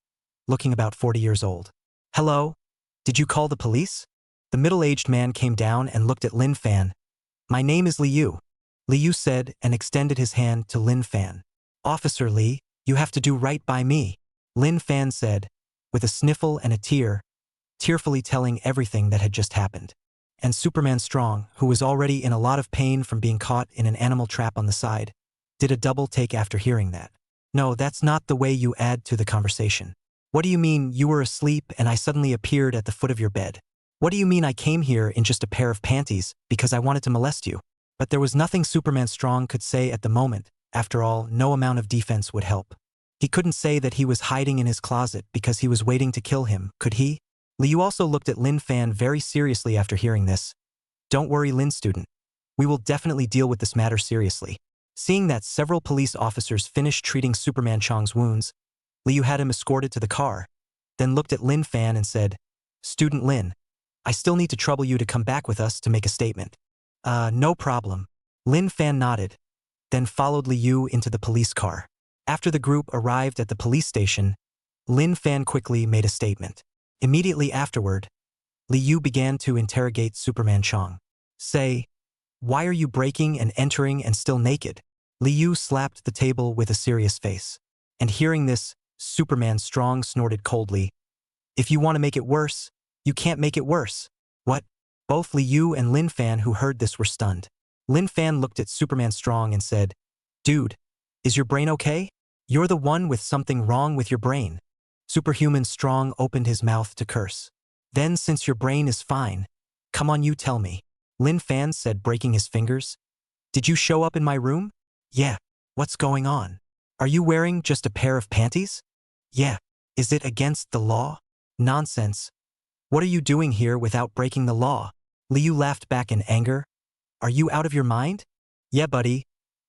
looking about 40 years old. Hello? Did you call the police? The middle-aged man came down and looked at Lin Fan. My name is Liu. Liu said and extended his hand to Lin Fan. Officer Li, you have to do right by me. Lin Fan said, with a sniffle and a tear, tearfully telling everything that had just happened. and Superman Strong, who was already in a lot of pain from being caught in an animal trap on the side, did a double take after hearing that. No, that's not the way you add to the conversation. What do you mean you were asleep and I suddenly appeared at the foot of your bed? What do you mean I came here in just a pair of panties because I wanted to molest you? But there was nothing Superman Strong could say at the moment. After all, no amount of defense would help. He couldn't say that he was hiding in his closet because he was waiting to kill him, could he? Liu also looked at Lin Fan very seriously after hearing this. Don't worry, Lin student. We will definitely deal with this matter seriously. Seeing that several police officers finished treating Superman Chong's wounds, Liu had him escorted to the car, then looked at Lin Fan and said, Student Lin, I still need to trouble you to come back with us to make a statement. No problem. Lin Fan nodded, then followed Liu into the police car. After the group arrived at the police station, Lin Fan quickly made a statement. Immediately afterward, Liu began to interrogate Superman Chong. Say, why are you breaking and entering and still naked? Liu slapped the table with a serious face. And hearing this, Superman Strong snorted coldly. If you want to make it worse, you can't make it worse. What? Both Liu and Lin Fan who heard this were stunned. Lin Fan looked at Superman Strong and said, Dude, is your brain okay? You're the one with something wrong with your brain. Superhuman Strong opened his mouth to curse. Then since your brain is fine, come on you tell me. Lin Fan said, breaking his fingers. Did you show up in my room? Yeah. What's going on? Are you wearing just a pair of panties? Yeah. Is it against the law? Nonsense. What are you doing here without breaking the law? Liu laughed back in anger. Are you out of your mind? Yeah, buddy.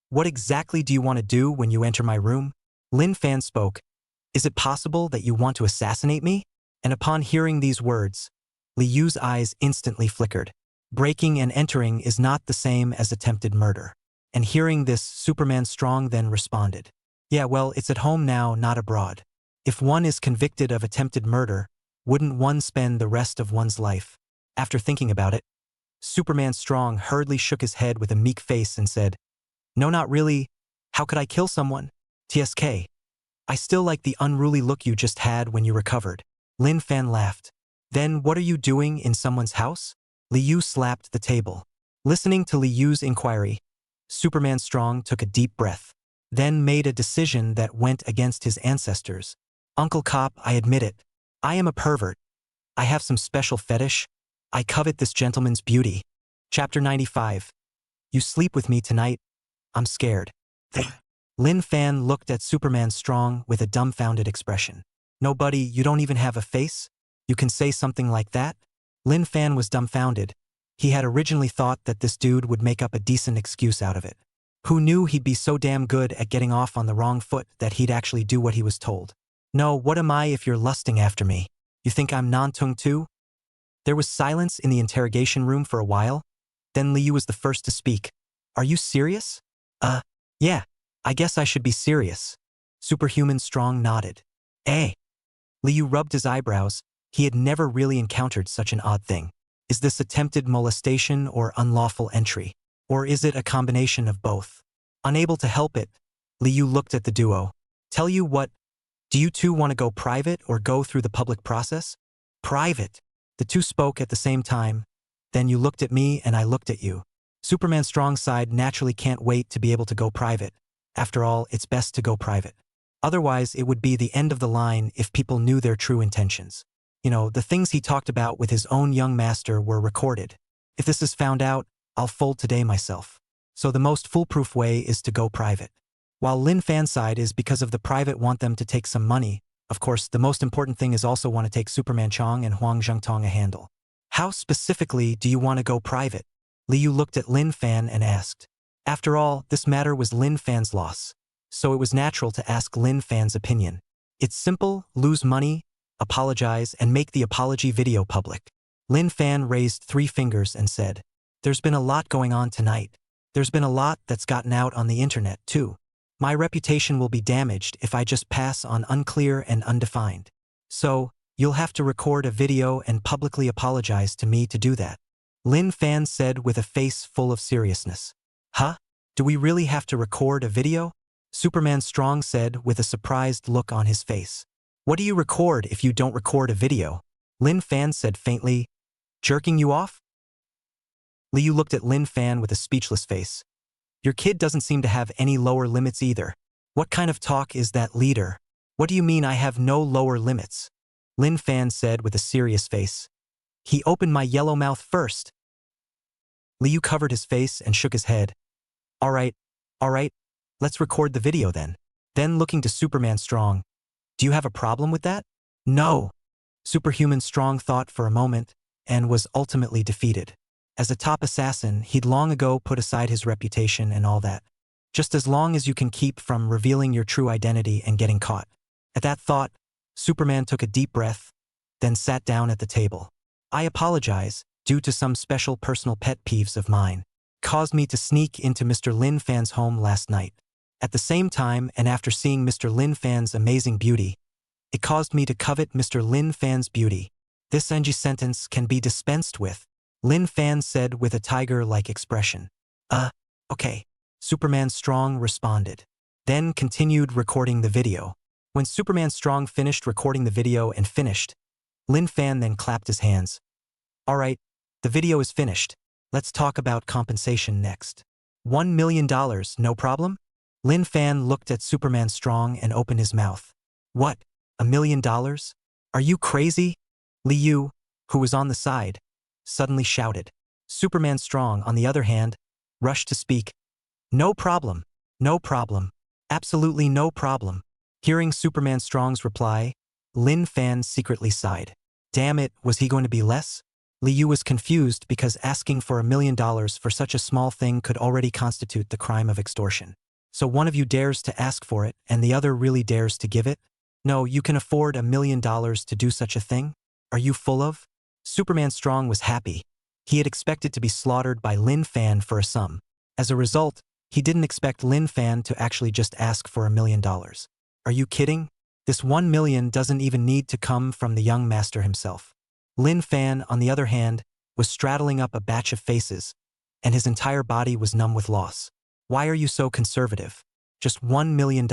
What exactly do you want to do when you enter my room? Lin Fan spoke. Is it possible that you want to assassinate me? And upon hearing these words, Liu's eyes instantly flickered. Breaking and entering is not the same as attempted murder. And hearing this, Superman Strong then responded. Yeah, well, it's at home now, not abroad. If one is convicted of attempted murder, wouldn't one spend the rest of one's life? After thinking about it, Superman Strong hurriedly shook his head with a meek face and said, No, not really. How could I kill someone? TSK. I still like the unruly look you just had when you recovered. Lin Fan laughed. Then what are you doing in someone's house? Liu slapped the table. Listening to Liu's inquiry, Superman Strong took a deep breath, then made a decision that went against his ancestors. Uncle Cop, I admit it. I am a pervert. I have some special fetish. I covet this gentleman's beauty. Chapter 95. You sleep with me tonight. I'm scared. Lin Fan looked at Superman Strong with a dumbfounded expression. No, buddy, you don't even have a face? You can say something like that? Lin Fan was dumbfounded. He had originally thought that this dude would make up a decent excuse out of it. Who knew he'd be so damn good at getting off on the wrong foot that he'd actually do what he was told? No, what am I if you're lusting after me? You think I'm non-tung too? There was silence in the interrogation room for a while. Then Liu was the first to speak. Are you serious? Yeah, I guess I should be serious. Superhuman Strong nodded. Liu rubbed his eyebrows. He had never really encountered such an odd thing. Is this attempted molestation or unlawful entry? Or is it a combination of both? Unable to help it, Liu looked at the duo. Tell you what, do you two want to go private or go through the public process? Private. The two spoke at the same time. Then you looked at me and I looked at you. Superman Strong side naturally can't wait to be able to go private. After all, it's best to go private. Otherwise, it would be the end of the line if people knew their true intentions. You know, the things he talked about with his own young master were recorded. If this is found out, I'll fold today myself. So the most foolproof way is to go private. While Lin Fan's side is because of the private want them to take some money, of course, the most important thing is also want to take Superman Chong and Huang Zhengtong a handle. How specifically do you want to go private? Liu looked at Lin Fan and asked. After all, this matter was Lin Fan's loss. So it was natural to ask Lin Fan's opinion. It's simple, lose money, apologize, and make the apology video public. Lin Fan raised 3 fingers and said, There's been a lot going on tonight. There's been a lot that's gotten out on the internet, too. My reputation will be damaged if I just pass on unclear and undefined. So, you'll have to record a video and publicly apologize to me to do that. Lin Fan said with a face full of seriousness. Huh? Do we really have to record a video? Superman Strong said with a surprised look on his face. What do you record if you don't record a video? Lin Fan said faintly. Jerking you off? Liu looked at Lin Fan with a speechless face. Your kid doesn't seem to have any lower limits either. What kind of talk is that, leader? What do you mean I have no lower limits? Lin Fan said with a serious face. He opened my yellow mouth first. Liu covered his face and shook his head. All right, let's record the video then. Then looking to Superman Strong. Do you have a problem with that? No. Superhuman Strong thought for a moment and was ultimately defeated. As a top assassin, he'd long ago put aside his reputation and all that. Just as long as you can keep from revealing your true identity and getting caught. At that thought, Superman took a deep breath, then sat down at the table. I apologize, due to some special personal pet peeves of mine, caused me to sneak into Mr. Lin Fan's home last night. At the same time, and after seeing Mr. Lin Fan's amazing beauty, it caused me to covet Mr. Lin Fan's beauty. This NG sentence can be dispensed with, Lin Fan said with a tiger-like expression. Okay. Superman Strong responded. Then continued recording the video. When Superman Strong finished recording the video and finished, Lin Fan then clapped his hands. All right, the video is finished. Let's talk about compensation next. $1 million, no problem? Lin Fan looked at Superman Strong and opened his mouth. What, $1 million? Are you crazy? Liu, who was on the side, suddenly shouted. Superman Strong, on the other hand, rushed to speak. No problem, absolutely no problem. Hearing Superman Strong's reply, Lin Fan secretly sighed. Damn it, was he going to be less? Liu was confused because asking for $1 million for such a small thing could already constitute the crime of extortion. So one of you dares to ask for it and the other really dares to give it? No, you can afford $1 million to do such a thing? Are you full of? Superman Strong was happy. He had expected to be slaughtered by Lin Fan for a sum. As a result, he didn't expect Lin Fan to actually just ask for $1 million. Are you kidding? This $1 million doesn't even need to come from the young master himself. Lin Fan, on the other hand, was straddling up a batch of faces, and his entire body was numb with loss. Why are you so conservative? Just $1 million?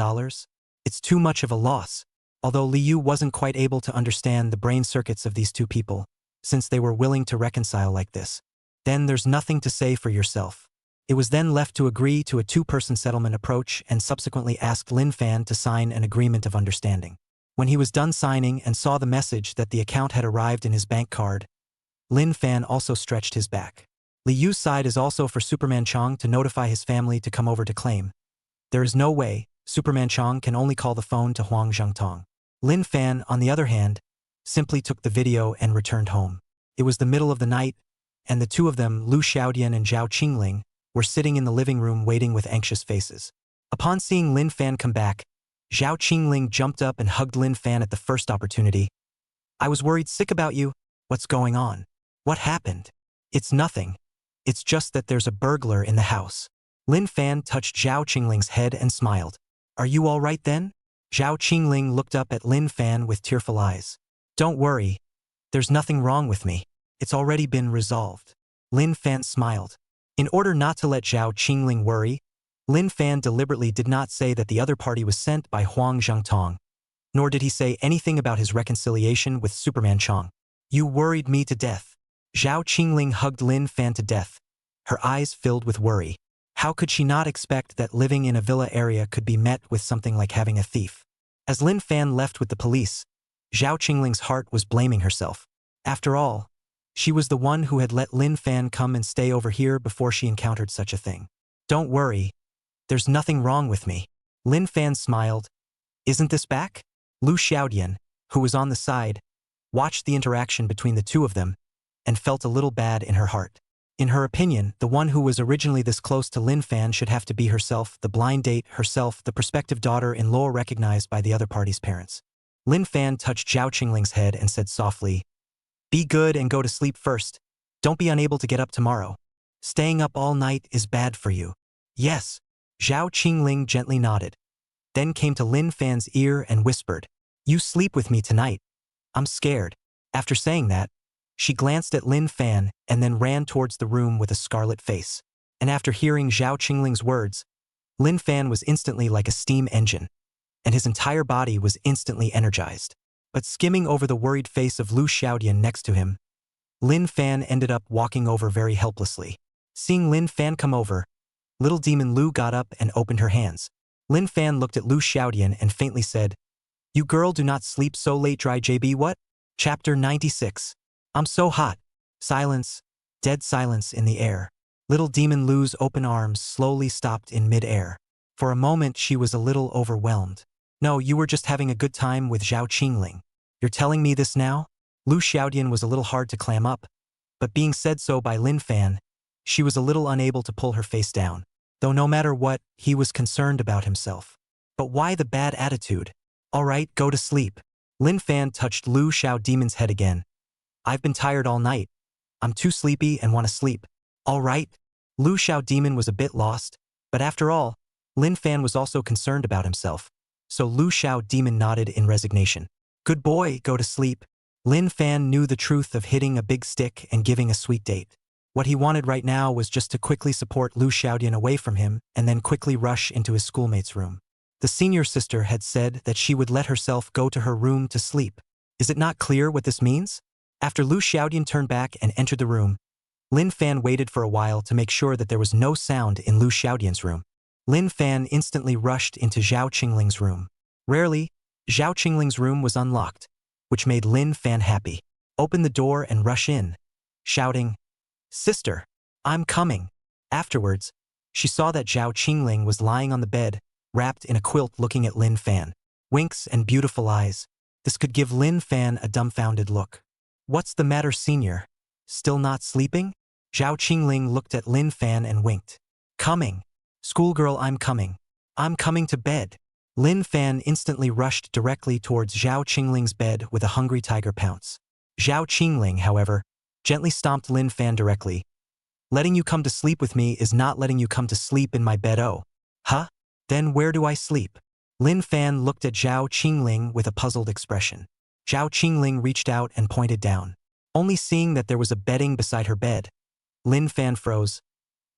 It's too much of a loss. Although Liu wasn't quite able to understand the brain circuits of these two people, since they were willing to reconcile like this. Then there's nothing to say for yourself. It was then left to agree to a two-person settlement approach and subsequently asked Lin Fan to sign an agreement of understanding. When he was done signing and saw the message that the account had arrived in his bank card, Lin Fan also stretched his back. Liu's side is also for Superman Chong to notify his family to come over to claim. There is no way Superman Chong can only call the phone to Huang Zhengtong. Lin Fan, on the other hand, simply took the video and returned home. It was the middle of the night, and the two of them, Lu Xiaodian and Zhao Qingling, were sitting in the living room waiting with anxious faces. Upon seeing Lin Fan come back, Zhao Qingling jumped up and hugged Lin Fan at the first opportunity. I was worried sick about you. What's going on? What happened? It's nothing. It's just that there's a burglar in the house. Lin Fan touched Zhao Qingling's head and smiled. Are you all right then? Zhao Qingling looked up at Lin Fan with tearful eyes. Don't worry. There's nothing wrong with me. It's already been resolved. Lin Fan smiled. In order not to let Zhao Qingling worry, Lin Fan deliberately did not say that the other party was sent by Huang Zhengtong, nor did he say anything about his reconciliation with Superman Chong. You worried me to death. Zhao Qingling hugged Lin Fan to death, her eyes filled with worry. How could she not expect that living in a villa area could be met with something like having a thief? As Lin Fan left with the police, Zhao Qingling's heart was blaming herself. After all, she was the one who had let Lin Fan come and stay over here before she encountered such a thing. Don't worry. There's nothing wrong with me. Lin Fan smiled. Isn't this back? Lu Xiaodian, who was on the side, watched the interaction between the two of them and felt a little bad in her heart. In her opinion, the one who was originally this close to Lin Fan should have to be herself, the blind date, herself, the prospective daughter-in-law recognized by the other party's parents. Lin Fan touched Zhao Qingling's head and said softly, Be good and go to sleep first. Don't be unable to get up tomorrow. Staying up all night is bad for you. Yes. Zhao Qingling gently nodded, then came to Lin Fan's ear and whispered, You sleep with me tonight. I'm scared. After saying that, she glanced at Lin Fan and then ran towards the room with a scarlet face. And after hearing Zhao Qingling's words, Lin Fan was instantly like a steam engine, and his entire body was instantly energized. But skimming over the worried face of Lu Xiaodian next to him, Lin Fan ended up walking over very helplessly. Seeing Lin Fan come over, little demon Lu got up and opened her hands. Lin Fan looked at Lu Xiaodian and faintly said, "You girl do not sleep so late dry JB what?" Chapter 96. I'm so hot. Silence. Dead silence in the air. Little demon Lu's open arms slowly stopped in mid-air. For a moment she was a little overwhelmed. "No, you were just having a good time with Zhao Qingling. You're telling me this now?" Lu Xiaodian was a little hard to clam up, but being said so by Lin Fan, she was a little unable to pull her face down. Though no matter what, he was concerned about himself. But why the bad attitude? "All right, go to sleep." Lin Fan touched Lu Xiaodian's head again. "I've been tired all night. I'm too sleepy and want to sleep." "All right." Lu Xiaodian was a bit lost, but after all, Lin Fan was also concerned about himself. So Lu Xiaodian nodded in resignation. "Good boy, go to sleep." Lin Fan knew the truth of hitting a big stick and giving a sweet date. What he wanted right now was just to quickly support Lu Xiaodian away from him and then quickly rush into his schoolmate's room. The senior sister had said that she would let herself go to her room to sleep. Is it not clear what this means? After Lu Xiaodian turned back and entered the room, Lin Fan waited for a while to make sure that there was no sound in Lu Xiaodian's room. Lin Fan instantly rushed into Zhao Qingling's room. Rarely, Zhao Qingling's room was unlocked, which made Lin Fan happy. Open the door and rush in, shouting, "Sister, I'm coming." Afterwards, she saw that Zhao Qingling was lying on the bed, wrapped in a quilt looking at Lin Fan. Winks and beautiful eyes. This could give Lin Fan a dumbfounded look. "What's the matter, senior? Still not sleeping?" Zhao Qingling looked at Lin Fan and winked. "Coming. Schoolgirl, I'm coming. I'm coming to bed." Lin Fan instantly rushed directly towards Zhao Qingling's bed with a hungry tiger pounce. Zhao Qingling, however, gently stomped Lin Fan directly. "Letting you come to sleep with me is not letting you come to sleep in my bed. Oh. Huh? Then where do I sleep?" Lin Fan looked at Zhao Qingling with a puzzled expression. Zhao Qingling reached out and pointed down. Only seeing that there was a bedding beside her bed, Lin Fan froze.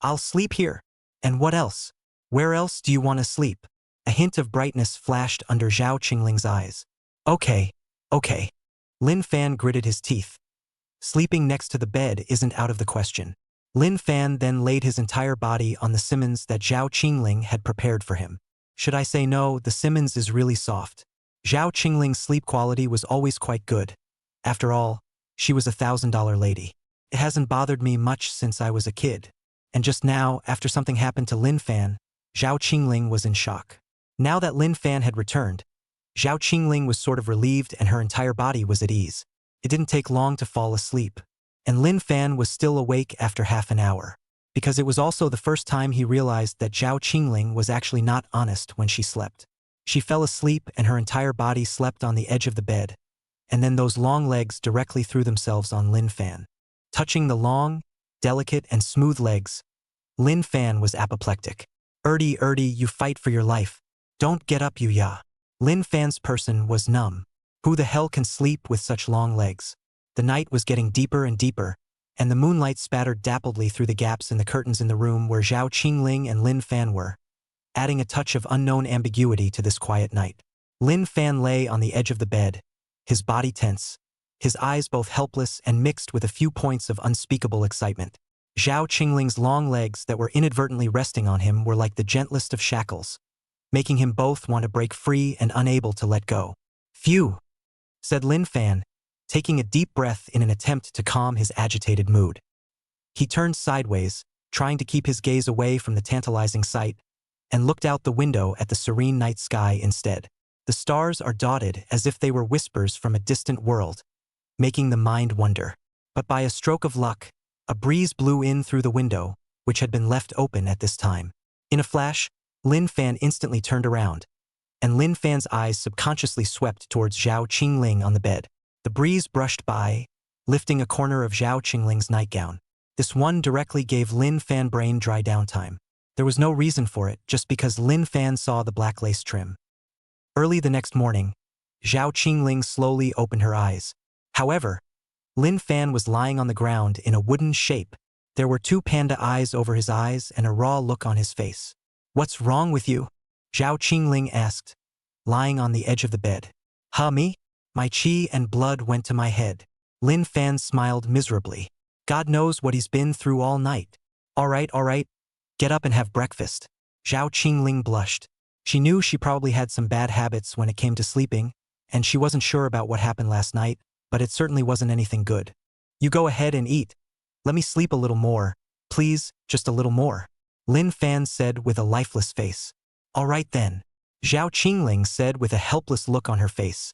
"I'll sleep here. And what else? Where else do you want to sleep?" A hint of brightness flashed under Zhao Qingling's eyes. Okay. Lin Fan gritted his teeth. Sleeping next to the bed isn't out of the question. Lin Fan then laid his entire body on the Simmons that Zhao Qingling had prepared for him. Should I say no, the Simmons is really soft. Zhao Qingling's sleep quality was always quite good. After all, she was a $1,000 lady. It hasn't bothered me much since I was a kid. And just now, after something happened to Lin Fan, Zhao Qingling was in shock. Now that Lin Fan had returned, Zhao Qingling was sort of relieved and her entire body was at ease. It didn't take long to fall asleep. And Lin Fan was still awake after half an hour. Because it was also the first time he realized that Zhao Qingling was actually not honest when she slept. She fell asleep and her entire body slept on the edge of the bed. And then those long legs directly threw themselves on Lin Fan. Touching the long, delicate and smooth legs, Lin Fan was apoplectic. Erdy, you fight for your life. Don't get up, you ya." Lin Fan's person was numb. Who the hell can sleep with such long legs? The night was getting deeper and deeper, and the moonlight spattered dappledly through the gaps in the curtains in the room where Zhao Qingling and Lin Fan were, adding a touch of unknown ambiguity to this quiet night. Lin Fan lay on the edge of the bed, his body tense, his eyes both helpless and mixed with a few points of unspeakable excitement. Zhao Qingling's long legs that were inadvertently resting on him were like the gentlest of shackles, making him both want to break free and unable to let go. "Phew," said Lin Fan, taking a deep breath in an attempt to calm his agitated mood. He turned sideways, trying to keep his gaze away from the tantalizing sight, and looked out the window at the serene night sky instead. The stars are dotted as if they were whispers from a distant world, making the mind wonder. But by a stroke of luck, a breeze blew in through the window, which had been left open at this time. In a flash, Lin Fan instantly turned around, and Lin Fan's eyes subconsciously swept towards Zhao Qingling on the bed. The breeze brushed by, lifting a corner of Zhao Qingling's nightgown. This one directly gave Lin Fan brain dry downtime. There was no reason for it, just because Lin Fan saw the black lace trim. Early the next morning, Zhao Qingling slowly opened her eyes. However, Lin Fan was lying on the ground in a wooden shape. There were two panda eyes over his eyes and a raw look on his face. "What's wrong with you?" Zhao Qingling asked, lying on the edge of the bed. "Huh, me? My chi and blood went to my head." Lin Fan smiled miserably. God knows what he's been through all night. All right, get up and have breakfast. Zhao Qingling blushed. She knew she probably had some bad habits when it came to sleeping, and she wasn't sure about what happened last night, but it certainly wasn't anything good. You go ahead and eat. Let me sleep a little more. Please, just a little more. Lin Fan said with a lifeless face. All right then. Zhao Qingling said with a helpless look on her face.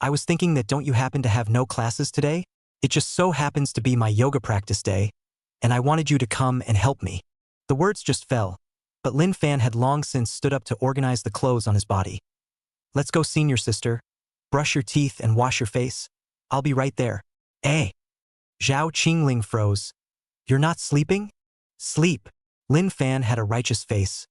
I was thinking that don't you happen to have no classes today? It just so happens to be my yoga practice day, and I wanted you to come and help me. The words just fell, but Lin Fan had long since stood up to organize the clothes on his body. Let's go, senior sister. Brush your teeth and wash your face. I'll be right there. Eh? Zhao Qingling froze. You're not sleeping? Sleep. Lin Fan had a righteous face.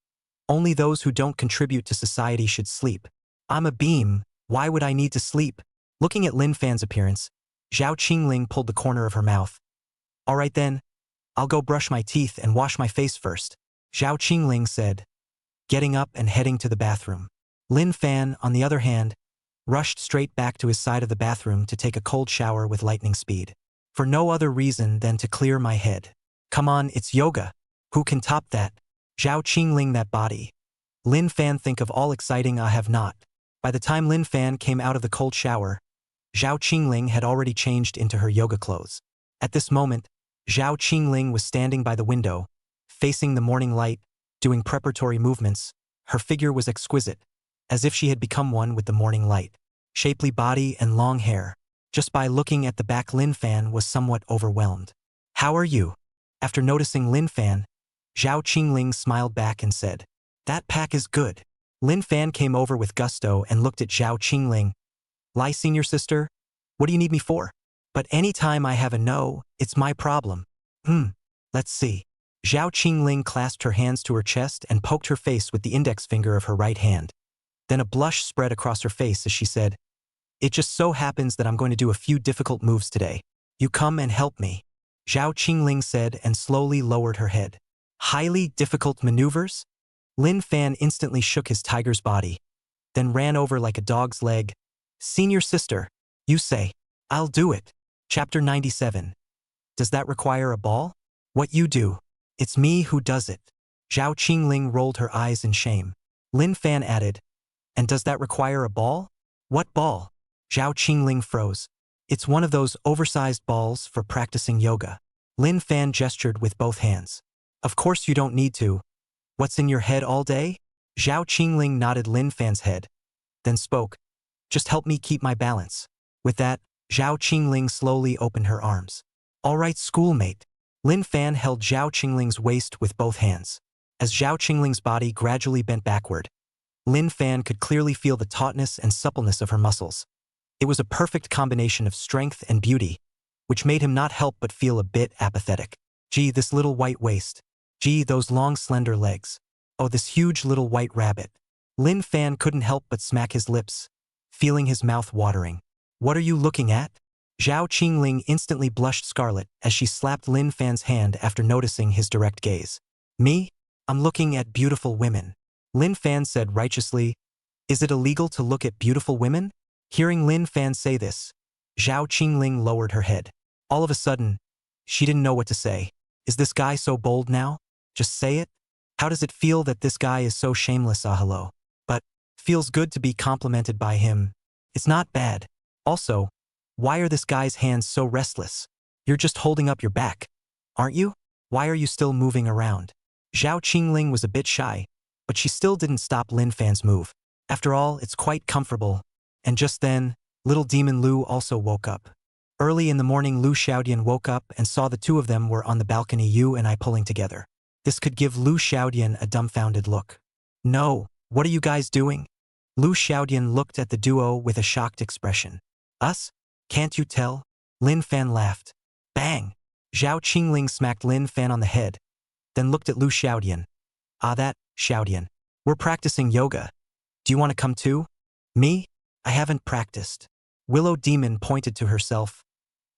Only those who don't contribute to society should sleep. I'm a beam. Why would I need to sleep? Looking at Lin Fan's appearance, Zhao Qingling pulled the corner of her mouth. All right then. I'll go brush my teeth and wash my face first, Zhao Qingling said, getting up and heading to the bathroom. Lin Fan, on the other hand, rushed straight back to his side of the bathroom to take a cold shower with lightning speed. For no other reason than to clear my head. Come on, it's yoga. Who can top that? Zhao Qingling, that body. Lin Fan, think of all exciting I have not. By the time Lin Fan came out of the cold shower, Zhao Qingling had already changed into her yoga clothes. At this moment, Zhao Qingling was standing by the window, facing the morning light, doing preparatory movements. Her figure was exquisite, as if she had become one with the morning light. Shapely body and long hair. Just by looking at the back, Lin Fan was somewhat overwhelmed. How are you? After noticing Lin Fan, Zhao Qingling smiled back and said, That pack is good. Lin Fan came over with gusto and looked at Zhao Qingling. Lie, senior sister? What do you need me for? But any time I have a no, it's my problem. Let's see. Zhao Qingling clasped her hands to her chest and poked her face with the index finger of her right hand. Then a blush spread across her face as she said, It just so happens that I'm going to do a few difficult moves today. You come and help me. Zhao Qingling said and slowly lowered her head. Highly difficult maneuvers? Lin Fan instantly shook his tiger's body, then ran over like a dog's leg. Senior sister, you say. I'll do it. Chapter 97. Does that require a ball? What you do? It's me who does it. Zhao Qingling rolled her eyes in shame. Lin Fan added, And does that require a ball? What ball? Zhao Qingling froze. It's one of those oversized balls for practicing yoga. Lin Fan gestured with both hands. Of course you don't need to. What's in your head all day? Zhao Qingling nodded Lin Fan's head, then spoke. Just help me keep my balance. With that, Zhao Qingling slowly opened her arms. All right, schoolmate. Lin Fan held Zhao Qingling's waist with both hands. As Zhao Qingling's body gradually bent backward, Lin Fan could clearly feel the tautness and suppleness of her muscles. It was a perfect combination of strength and beauty, which made him not help but feel a bit apathetic. Gee, this little white waist. Gee, those long slender legs. Oh, this huge little white rabbit. Lin Fan couldn't help but smack his lips, feeling his mouth watering. What are you looking at? Zhao Qingling instantly blushed scarlet as she slapped Lin Fan's hand after noticing his direct gaze. Me? I'm looking at beautiful women. Lin Fan said righteously. Is it illegal to look at beautiful women? Hearing Lin Fan say this, Zhao Qingling lowered her head. All of a sudden, she didn't know what to say. Is this guy so bold now? Just say it? How does it feel that this guy is so shameless? Hello. But, feels good to be complimented by him. It's not bad. Also, why are this guy's hands so restless? You're just holding up your back, aren't you? Why are you still moving around? Zhao Qingling was a bit shy, but she still didn't stop Lin Fan's move. After all, it's quite comfortable. And just then, little demon Lu also woke up. Early in the morning, Lu Xiaodian woke up and saw the two of them were on the balcony, you and I pulling together. This could give Lu Xiaodian a dumbfounded look. No, what are you guys doing? Lu Xiaodian looked at the duo with a shocked expression. Us? Can't you tell? Lin Fan laughed. Bang! Zhao Qingling smacked Lin Fan on the head, then looked at Lu Xiaodian. Ah, that, Xiaodian. We're practicing yoga. Do you want to come too? Me? I haven't practiced. Willow Demon pointed to herself.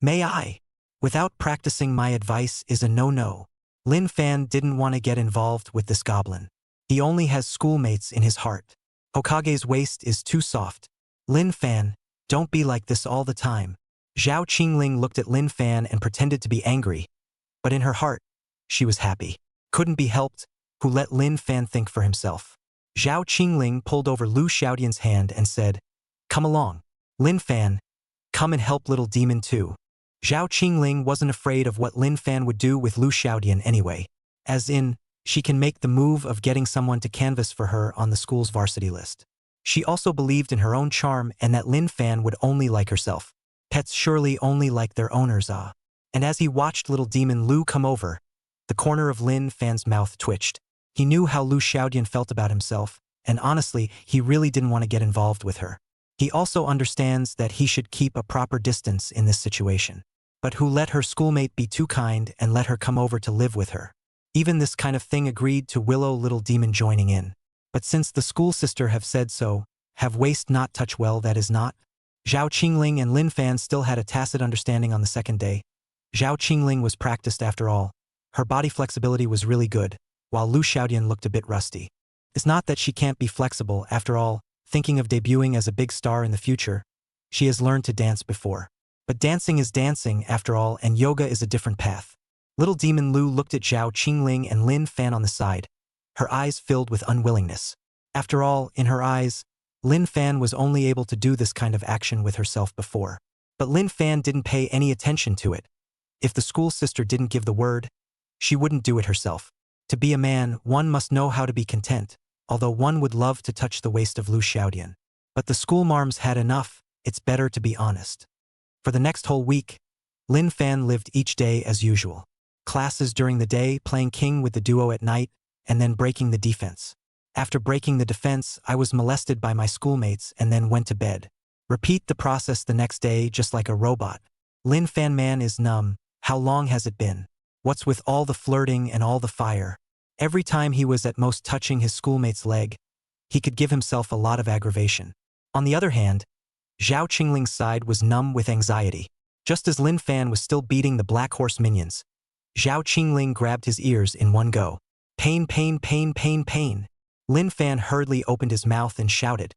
May I? Without practicing, my advice is a no-no. Lin Fan didn't want to get involved with this goblin. He only has schoolmates in his heart. Hokage's waist is too soft. Lin Fan, don't be like this all the time. Zhao Qingling looked at Lin Fan and pretended to be angry, but in her heart, she was happy. Couldn't be helped, who let Lin Fan think for himself. Zhao Qingling pulled over Lu Xiaodian's hand and said, "Come along. Lin Fan, come and help little demon too." Zhao Qingling wasn't afraid of what Lin Fan would do with Lu Xiaodian anyway. As in, she can make the move of getting someone to canvass for her on the school's varsity list. She also believed in her own charm and that Lin Fan would only like herself. Pets surely only like their owners, ah. And as he watched little demon Lu come over, the corner of Lin Fan's mouth twitched. He knew how Lu Xiaodian felt about himself, and honestly, he really didn't want to get involved with her. He also understands that he should keep a proper distance in this situation. But who let her schoolmate be too kind and let her come over to live with her? Even this kind of thing agreed to Willow little demon joining in. But since the school sister have said so, have waste not touch well that is not. Zhao Qingling and Lin Fan still had a tacit understanding on the second day. Zhao Qingling was practiced after all. Her body flexibility was really good, while Lu Xiaodian looked a bit rusty. It's not that she can't be flexible, after all, thinking of debuting as a big star in the future. She has learned to dance before. But dancing is dancing, after all, and yoga is a different path. Little demon Lu looked at Zhao Qingling and Lin Fan on the side, her eyes filled with unwillingness. After all, in her eyes, Lin Fan was only able to do this kind of action with herself before. But Lin Fan didn't pay any attention to it. If the school sister didn't give the word, she wouldn't do it herself. To be a man, one must know how to be content, although one would love to touch the waist of Lu Xiaodian. But the school marms had enough, it's better to be honest. For the next whole week, Lin Fan lived each day as usual. Classes during the day, playing king with the duo at night, and then breaking the defense. After breaking the defense, I was molested by my schoolmates and then went to bed. Repeat the process the next day just like a robot. Lin Fan man is numb. How long has it been? What's with all the flirting and all the fire? Every time he was at most touching his schoolmate's leg, he could give himself a lot of aggravation. On the other hand, Zhao Qingling's side was numb with anxiety. Just as Lin Fan was still beating the Black Horse minions, Zhao Qingling grabbed his ears in one go. Pain, pain, pain, pain, pain. Lin Fan hurriedly opened his mouth and shouted,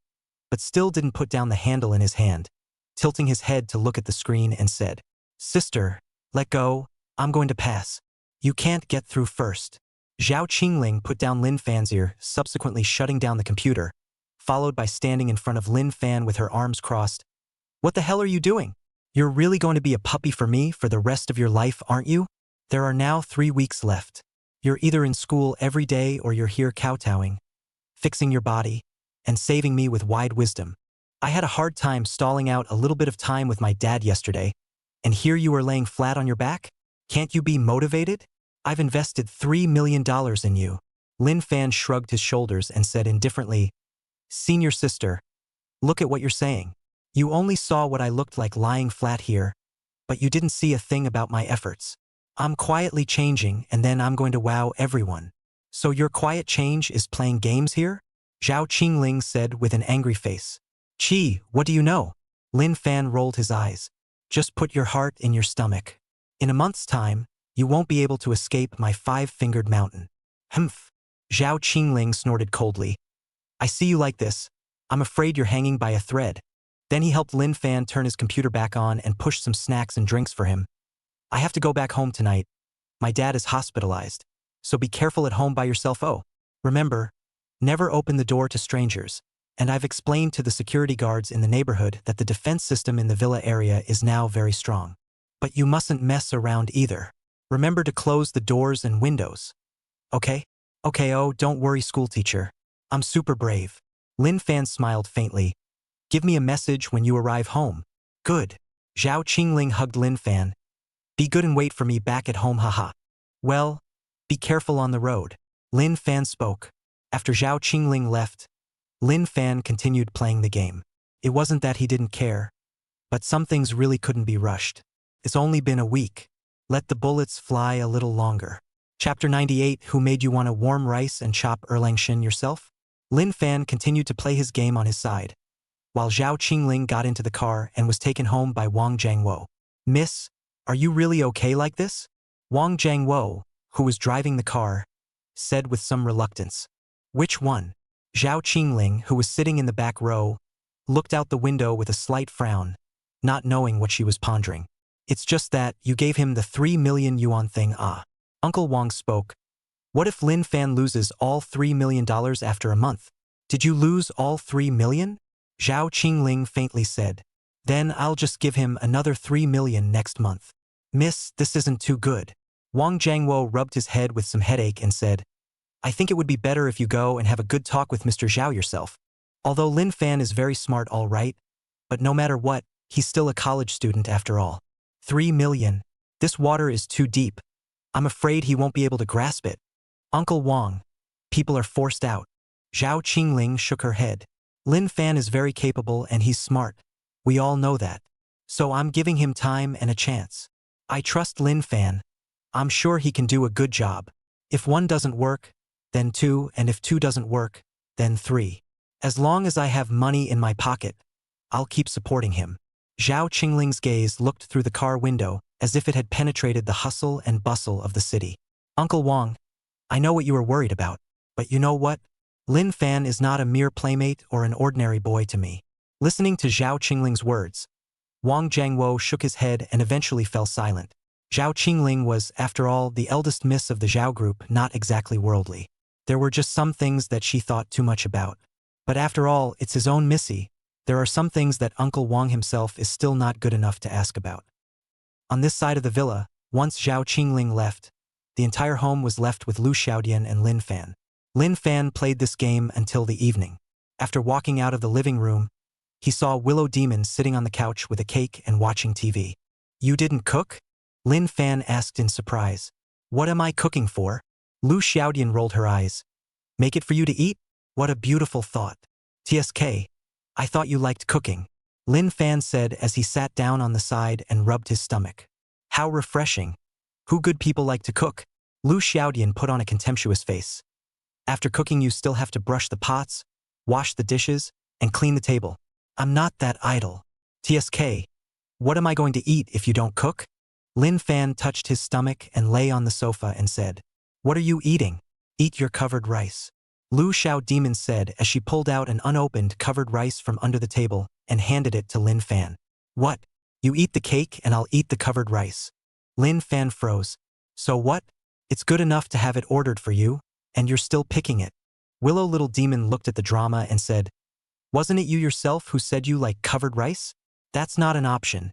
but still didn't put down the handle in his hand, tilting his head to look at the screen and said, "Sister, let go, I'm going to pass. You can't get through first." Zhao Qingling put down Lin Fan's ear, subsequently shutting down the computer, followed by standing in front of Lin Fan with her arms crossed. "What the hell are you doing? You're really going to be a puppy for me for the rest of your life, aren't you? There are now 3 weeks left. You're either in school every day or you're here kowtowing, fixing your body, and saving me with wide wisdom. I had a hard time stalling out a little bit of time with my dad yesterday, and here you are laying flat on your back? Can't you be motivated? I've invested $3 million in you." Lin Fan shrugged his shoulders and said indifferently, "Senior sister, look at what you're saying. You only saw what I looked like lying flat here, but you didn't see a thing about my efforts. I'm quietly changing and then I'm going to wow everyone. So your quiet change is playing games here?" Zhao Qingling said with an angry face. "Chi, what do you know?" Lin Fan rolled his eyes. "Just put your heart in your stomach. In a month's time, you won't be able to escape my 5-fingered mountain." "Humph." Zhao Qingling snorted coldly. "I see you like this. I'm afraid you're hanging by a thread." Then he helped Lin Fan turn his computer back on and pushed some snacks and drinks for him. "I have to go back home tonight. My dad is hospitalized, so be careful at home by yourself. Oh, remember, never open the door to strangers. And I've explained to the security guards in the neighborhood that the defense system in the villa area is now very strong. But you mustn't mess around either. Remember to close the doors and windows. Okay? Okay, oh, don't worry, school teacher. I'm super brave." Lin Fan smiled faintly. "Give me a message when you arrive home." "Good." Zhao Qingling hugged Lin Fan. "Be good and wait for me back at home, haha." "Well, be careful on the road." Lin Fan spoke. After Zhao Qingling left, Lin Fan continued playing the game. It wasn't that he didn't care, but some things really couldn't be rushed. It's only been a week. Let the bullets fly a little longer. Chapter 98. Who made you want to warm rice and chop erlang shin yourself? Lin Fan continued to play his game on his side, while Zhao Qingling got into the car and was taken home by Wang Jiangwo. "Miss, are you really okay like this?" Wang Jiangwo, who was driving the car, said with some reluctance. "Which one?" Zhao Qingling, who was sitting in the back row, looked out the window with a slight frown, not knowing what she was pondering. "It's just that you gave him the 3 million yuan thing, ah." Uncle Wong spoke. What if Lin Fan loses all $3 million after a month? Did you lose all $3 million? Zhao Qingling faintly said. Then I'll just give him another $3 million next month. Miss, this isn't too good. Wang Jiangwo rubbed his head with some headache and said, I think it would be better if you go and have a good talk with Mr. Zhao yourself. Although Lin Fan is very smart all right, but no matter what, he's still a college student after all. 3 million. This water is too deep. I'm afraid he won't be able to grasp it. Uncle Wang. People are forced out. Zhao Qingling shook her head. Lin Fan is very capable and he's smart. We all know that. So I'm giving him time and a chance. I trust Lin Fan. I'm sure he can do a good job. If one doesn't work, then two, and if two doesn't work, then three. As long as I have money in my pocket, I'll keep supporting him. Zhao Qingling's gaze looked through the car window as if it had penetrated the hustle and bustle of the city. Uncle Wang, I know what you are worried about, but you know what? Lin Fan is not a mere playmate or an ordinary boy to me. Listening to Zhao Qingling's words, Wang Jiangwo shook his head and eventually fell silent. Zhao Qingling was, after all, the eldest miss of the Zhao group, not exactly worldly. There were just some things that she thought too much about. But after all, it's his own missy. There are some things that Uncle Wang himself is still not good enough to ask about. On this side of the villa, once Zhao Qingling left, the entire home was left with Lu Xiaodian and Lin Fan. Lin Fan played this game until the evening. After walking out of the living room, he saw Willow Demon sitting on the couch with a cake and watching TV. You didn't cook? Lin Fan asked in surprise. What am I cooking for? Lu Xiaodian rolled her eyes. Make it for you to eat? What a beautiful thought. TSK. I thought you liked cooking. Lin Fan said as he sat down on the side and rubbed his stomach. How refreshing. Who good people like to cook? Lu Xiaodian put on a contemptuous face. After cooking you still have to brush the pots, wash the dishes, and clean the table. I'm not that idle. TSK. What am I going to eat if you don't cook? Lin Fan touched his stomach and lay on the sofa and said, What are you eating? Eat your covered rice. Lu Xiaodian said as she pulled out an unopened covered rice from under the table and handed it to Lin Fan. What? You eat the cake and I'll eat the covered rice. Lin Fan froze. So what? It's good enough to have it ordered for you, and you're still picking it. Willow Little Demon looked at the drama and said, Wasn't it you yourself who said you like covered rice? That's not an option.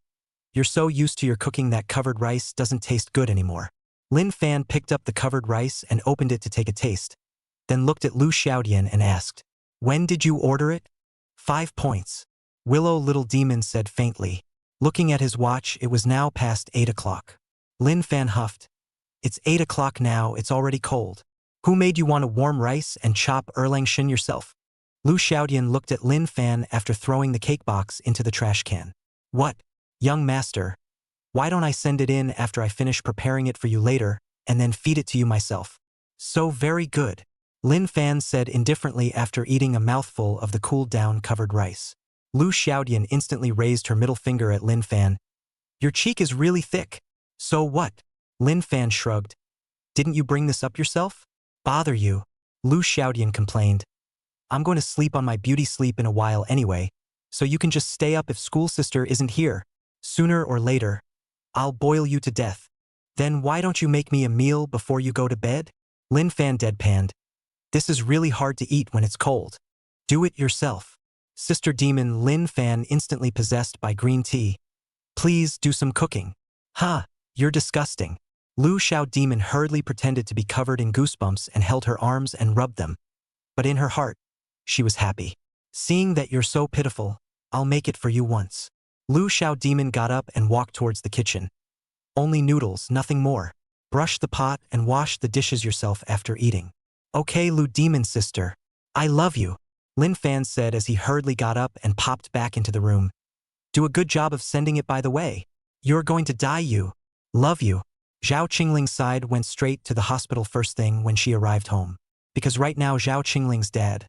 You're so used to your cooking that covered rice doesn't taste good anymore. Lin Fan picked up the covered rice and opened it to take a taste, then looked at Lu Xiaodian and asked, When did you order it? 5 points. Willow Little Demon said faintly. Looking at his watch, it was now past 8 o'clock. Lin Fan huffed. It's 8 o'clock now, it's already cold. Who made you want to warm rice and chop erlang shin yourself? Lu Xiaodian looked at Lin Fan after throwing the cake box into the trash can. What? Young master. Why don't I send it in after I finish preparing it for you later, and then feed it to you myself? So very good. Lin Fan said indifferently after eating a mouthful of the cooled-down covered rice. Lu Xiaodian instantly raised her middle finger at Lin Fan. Your cheek is really thick. So what? Lin Fan shrugged. Didn't you bring this up yourself? Bother you. Lu Xiaodian complained. I'm going to sleep on my beauty sleep in a while anyway, so you can just stay up if school sister isn't here. Sooner or later, I'll boil you to death. Then why don't you make me a meal before you go to bed? Lin Fan deadpanned. This is really hard to eat when it's cold. Do it yourself. Sister Demon Lin Fan instantly possessed by green tea. Please do some cooking. Ha, you're disgusting. Lu Xiaodian hurriedly pretended to be covered in goosebumps and held her arms and rubbed them. But in her heart, she was happy. Seeing that you're so pitiful, I'll make it for you once. Lu Xiaodian got up and walked towards the kitchen. Only noodles, nothing more. Brush the pot and wash the dishes yourself after eating. Okay, Lu Demon sister. I love you. Lin Fan said as he hurriedly got up and popped back into the room. Do a good job of sending it by the way. You're going to die you. Love you. Zhao Qingling's side went straight to the hospital first thing when she arrived home. Because right now Zhao Qingling's dad,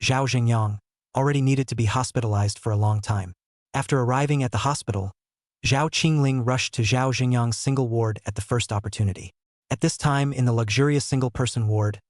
Zhao Zhengyang, already needed to be hospitalized for a long time. After arriving at the hospital, Zhao Qingling rushed to Zhao Zhengyang's single ward at the first opportunity. At this time in the luxurious single-person ward,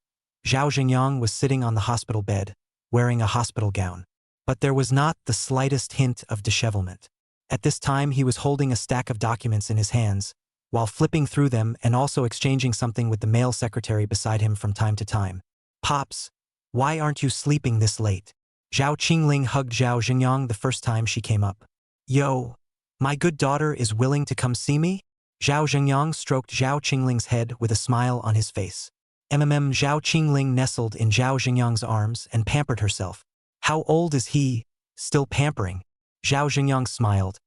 Zhao Zhengyang was sitting on the hospital bed, wearing a hospital gown. But there was not the slightest hint of dishevelment. At this time he was holding a stack of documents in his hands, while flipping through them and also exchanging something with the male secretary beside him from time to time. "Pops, why aren't you sleeping this late?" Zhao Qingling hugged Zhao Xingyang the first time she came up. "Yo, my good daughter is willing to come see me?" Zhao Xingyang stroked Zhao Qingling's head with a smile on his face. Zhao Qingling nestled in Zhao Xingyang's arms and pampered herself. "How old is he? Still pampering?" Zhao Xingyang smiled.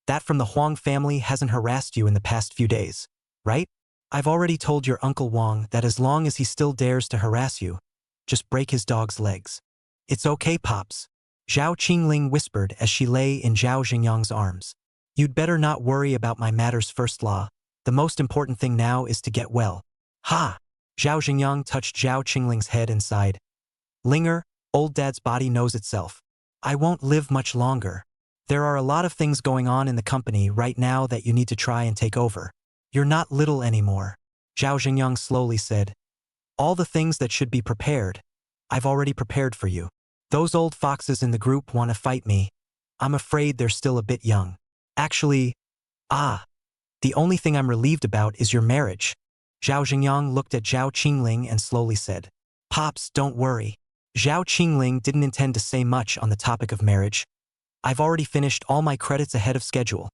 "That from the Huang family hasn't harassed you in the past few days, right? I've already told your Uncle Wang that as long as he still dares to harass you, just break his dog's legs." "It's okay, Pops," Zhao Qingling whispered as she lay in Zhao Xingyang's arms. "You'd better not worry about my matters first law. The most important thing now is to get well." "Ha!" Zhao Xingyang touched Zhao Qingling's head and sighed. "Linger, old dad's body knows itself. I won't live much longer. There are a lot of things going on in the company right now that you need to try and take over. You're not little anymore," Zhao Xingyang slowly said. "All the things that should be prepared, I've already prepared for you. Those old foxes in the group want to fight me. I'm afraid they're still a bit young. Actually, the only thing I'm relieved about is your marriage." Zhao Xingyang looked at Zhao Qingling and slowly said, "Pops, don't worry." Zhao Qingling didn't intend to say much on the topic of marriage. "I've already finished all my credits ahead of schedule.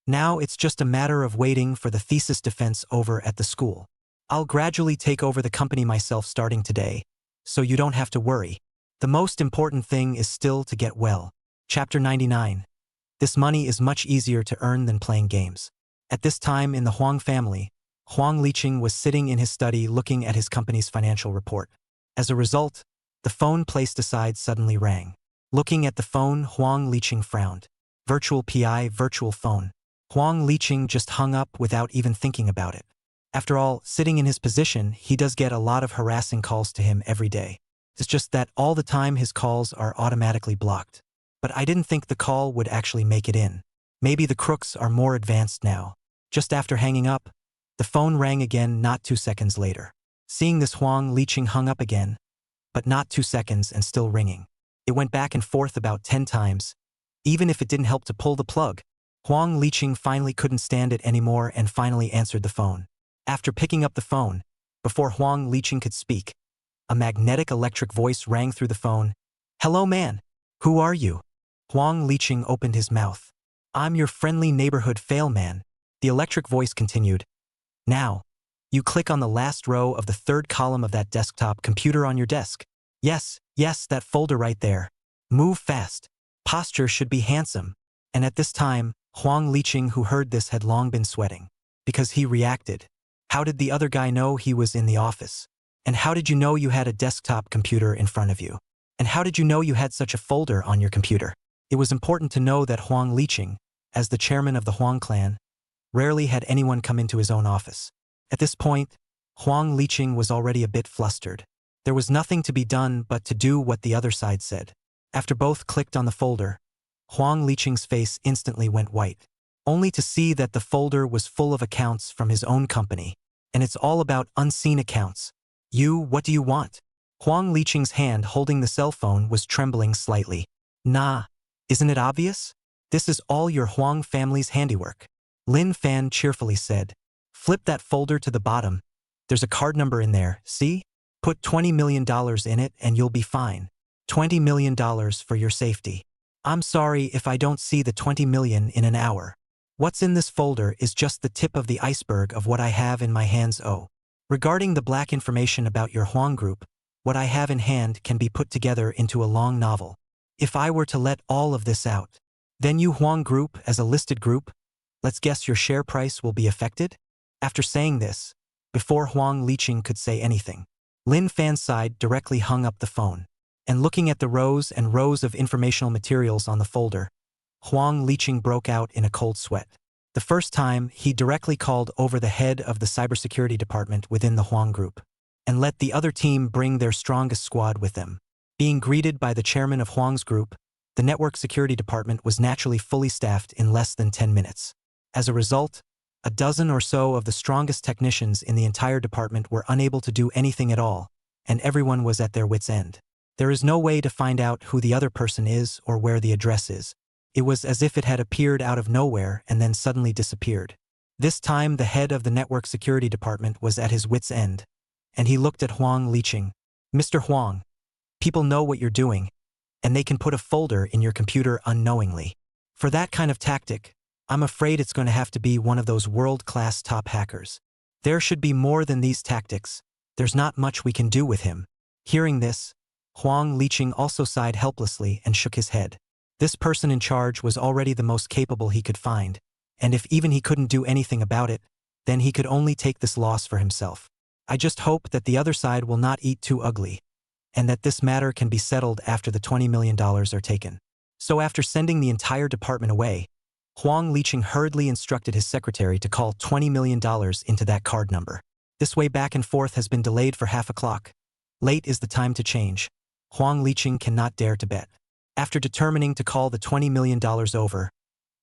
Now it's just a matter of waiting for the thesis defense over at the school. I'll gradually take over the company myself starting today, so you don't have to worry. The most important thing is still to get well." Chapter 99. This money is much easier to earn than playing games. At this time in the Huang family, Huang Liqing was sitting in his study looking at his company's financial report. As a result, the phone placed aside suddenly rang. Looking at the phone, Huang Liqing frowned. Virtual PI, virtual phone. Huang Liqing just hung up without even thinking about it. After all, sitting in his position, he does get a lot of harassing calls to him every day. It's just that all the time his calls are automatically blocked. But I didn't think the call would actually make it in. Maybe the crooks are more advanced now. Just after hanging up, the phone rang again not 2 seconds later. Seeing this, Huang Liqing hung up again, but not 2 seconds and still ringing. It went back and forth about 10 times. Even if it didn't help to pull the plug, Huang Liqing finally couldn't stand it anymore and finally answered the phone. After picking up the phone, before Huang Liqing could speak, a magnetic electric voice rang through the phone. "Hello, man. Who are you?" Huang Liqing opened his mouth. "I'm your friendly neighborhood failman," the electric voice continued. "Now, you click on the last row of the third column of that desktop computer on your desk. Yes, that folder right there. Move fast. Posture should be handsome." And at this time, Huang Liqing, who heard this, had long been sweating. Because he reacted. How did the other guy know he was in the office? And how did you know you had a desktop computer in front of you? And how did you know you had such a folder on your computer? It was important to know that Huang Liqing, as the chairman of the Huang clan, rarely had anyone come into his own office. At this point, Huang Liqing was already a bit flustered. There was nothing to be done but to do what the other side said. After both clicked on the folder, Huang Liqing's face instantly went white, only to see that the folder was full of accounts from his own company, and it's all about unseen accounts. What do you want?" Huang Liqing's hand holding the cell phone was trembling slightly. "Nah, isn't it obvious? This is all your Huang family's handiwork," Lin Fan cheerfully said. "Flip that folder to the bottom. There's a card number in there, see? Put $20 million in it and you'll be fine. $20 million for your safety. I'm sorry if I don't see the 20 million in an hour. What's in this folder is just the tip of the iceberg of what I have in my hands. Regarding the black information about your Huang group, what I have in hand can be put together into a long novel. If I were to let all of this out, then you Huang group as a listed group, let's guess your share price will be affected?" After saying this, before Huang Liqing could say anything, Lin Fan's side directly hung up the phone. And looking at the rows and rows of informational materials on the folder, Huang Liqing broke out in a cold sweat. The first time, he directly called over the head of the cybersecurity department within the Huang group, and let the other team bring their strongest squad with them. Being greeted by the chairman of Huang's group, the network security department was naturally fully staffed in less than 10 minutes. As a result, a dozen or so of the strongest technicians in the entire department were unable to do anything at all, and everyone was at their wits' end. There is no way to find out who the other person is or where the address is. It was as if it had appeared out of nowhere and then suddenly disappeared. This time the head of the network security department was at his wit's end, and he looked at Huang Liqing. Mr. Huang, people know what you're doing, and they can put a folder in your computer unknowingly. For that kind of tactic, I'm afraid it's going to have to be one of those world-class top hackers. There should be more than these tactics. There's not much we can do with him. Hearing this, Huang Liqing also sighed helplessly and shook his head. This person in charge was already the most capable he could find, and if even he couldn't do anything about it, then he could only take this loss for himself. I just hope that the other side will not eat too ugly, and that this matter can be settled after the $20 million are taken. So after sending the entire department away, Huang Liqing hurriedly instructed his secretary to call $20 million into that card number. This way back and forth has been delayed for half a clock. Late is the time to change. Huang Liqing cannot dare to bet. After determining to call the $20 million over,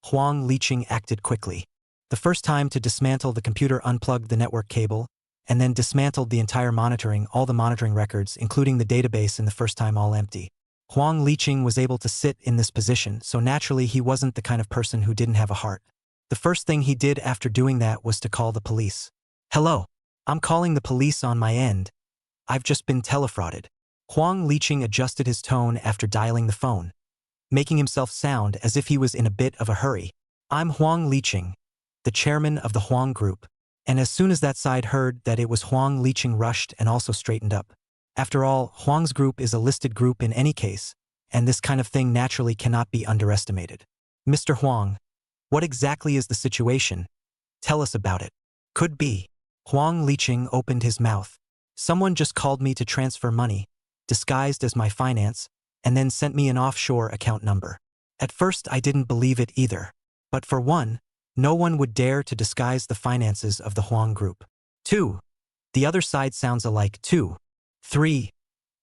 Huang Liqing acted quickly. The first time to dismantle the computer, unplugged the network cable, and then dismantled the entire monitoring, all the monitoring records, including the database, in the first time all empty. Huang Liqing was able to sit in this position, so naturally he wasn't the kind of person who didn't have a heart. The first thing he did after doing that was to call the police. Hello, I'm calling the police on my end. I've just been telefrauded. Huang Liqing adjusted his tone after dialing the phone, making himself sound as if he was in a bit of a hurry. I'm Huang Liqing, the chairman of the Huang Group. And as soon as that side heard that it was Huang Liqing, rushed and also straightened up. After all, Huang's group is a listed group in any case, and this kind of thing naturally cannot be underestimated. Mr. Huang, what exactly is the situation? Tell us about it. Could be. Huang Liqing opened his mouth. Someone just called me to transfer money, disguised as my finance, and then sent me an offshore account number. At first I didn't believe it either. But for one, no one would dare to disguise the finances of the Huang Group. 2. The other side sounds alike too. 3.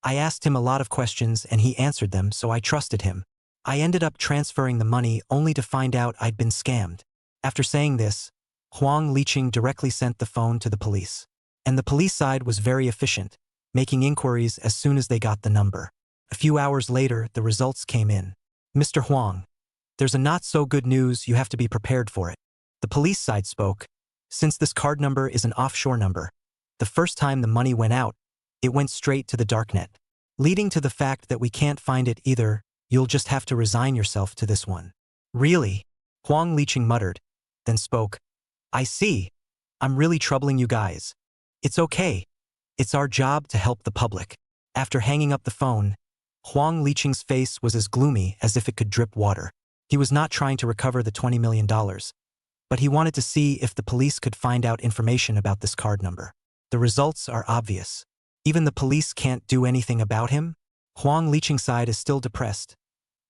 I asked him a lot of questions and he answered them, so I trusted him. I ended up transferring the money only to find out I'd been scammed. After saying this, Huang Liqing directly sent the phone to the police. And the police side was very efficient, making inquiries as soon as they got the number. A few hours later, the results came in. Mr. Huang, there's a not so good news, you have to be prepared for it. The police side spoke. Since this card number is an offshore number, the first time the money went out, it went straight to the darknet, leading to the fact that we can't find it either. You'll just have to resign yourself to this one. Really? Huang Liqing muttered, then spoke. I see. I'm really troubling you guys. It's okay. It's our job to help the public. After hanging up the phone, Huang Liqing's face was as gloomy as if it could drip water. He was not trying to recover the $20 million, but he wanted to see if the police could find out information about this card number. The results are obvious. Even the police can't do anything about him. Huang Liqing's side is still depressed.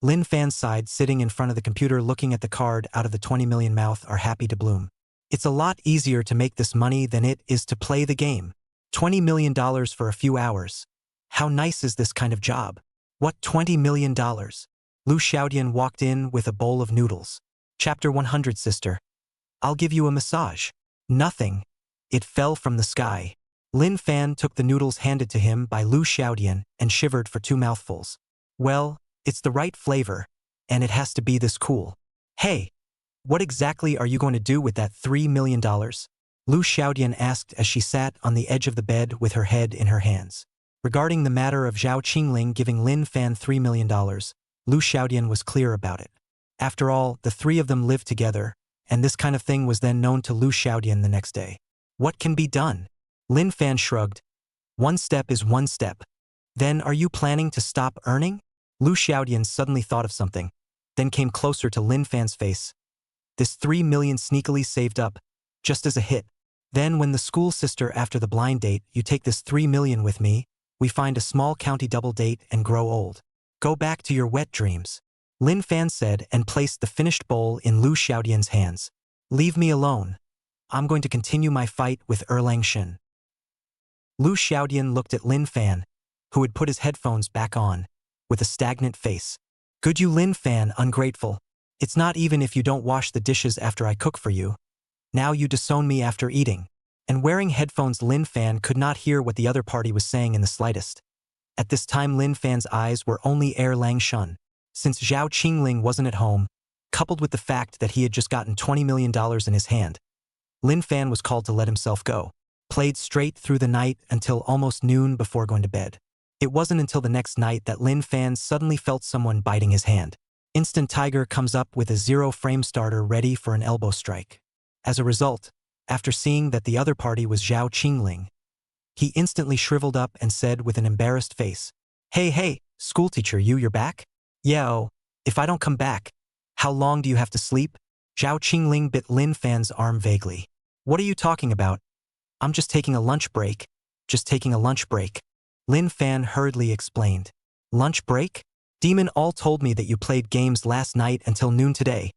Lin Fan's side, sitting in front of the computer looking at the card out of the 20 million mouth, are happy to bloom. It's a lot easier to make this money than it is to play the game. $20 million for a few hours. How nice is this kind of job? What $20 million? Lu Xiaodian walked in with a bowl of noodles. Chapter 100. Sister, I'll give you a massage. Nothing. It fell from the sky. Lin Fan took the noodles handed to him by Lu Xiaodian and shivered for 2 mouthfuls. Well, it's the right flavor, and it has to be this cool. Hey, what exactly are you going to do with that $3 million? Lu Xiaodian asked as she sat on the edge of the bed with her head in her hands. Regarding the matter of Zhao Qingling giving Lin Fan $3 million, Lu Xiaodian was clear about it. After all, the three of them lived together, and this kind of thing was then known to Lu Xiaodian the next day. What can be done? Lin Fan shrugged. One step is one step. Then are you planning to stop earning? Lu Xiaodian suddenly thought of something, then came closer to Lin Fan's face. This 3 million sneakily saved up, just as a hit. Then when the school sister after the blind date, you take this 3 million with me, we find a small county double date and grow old. Go back to your wet dreams. Lin Fan said and placed the finished bowl in Lu Xiaodian's hands. Leave me alone. I'm going to continue my fight with Erlang Shin. Lu Xiaodian looked at Lin Fan, who had put his headphones back on, with a stagnant face. Good you, Lin Fan, ungrateful. It's not even if you don't wash the dishes after I cook for you. Now you disown me after eating. And wearing headphones, Lin Fan could not hear what the other party was saying in the slightest. At this time Lin Fan's eyes were only Erlang Shun. Since Zhao Qingling wasn't at home, coupled with the fact that he had just gotten $20 million in his hand, Lin Fan was called to let himself go. Played straight through the night until almost noon before going to bed. It wasn't until the next night that Lin Fan suddenly felt someone biting his hand. Instant Tiger comes up with a 0-frame starter ready for an elbow strike. As a result, after seeing that the other party was Zhao Qingling, he instantly shriveled up and said with an embarrassed face, Hey, schoolteacher, you're back? Yeah, oh, if I don't come back, how long do you have to sleep? Zhao Qingling bit Lin Fan's arm vaguely. What are you talking about? I'm just taking a lunch break. Just taking a lunch break. Lin Fan hurriedly explained. Lunch break? Demon all told me that you played games last night until noon today.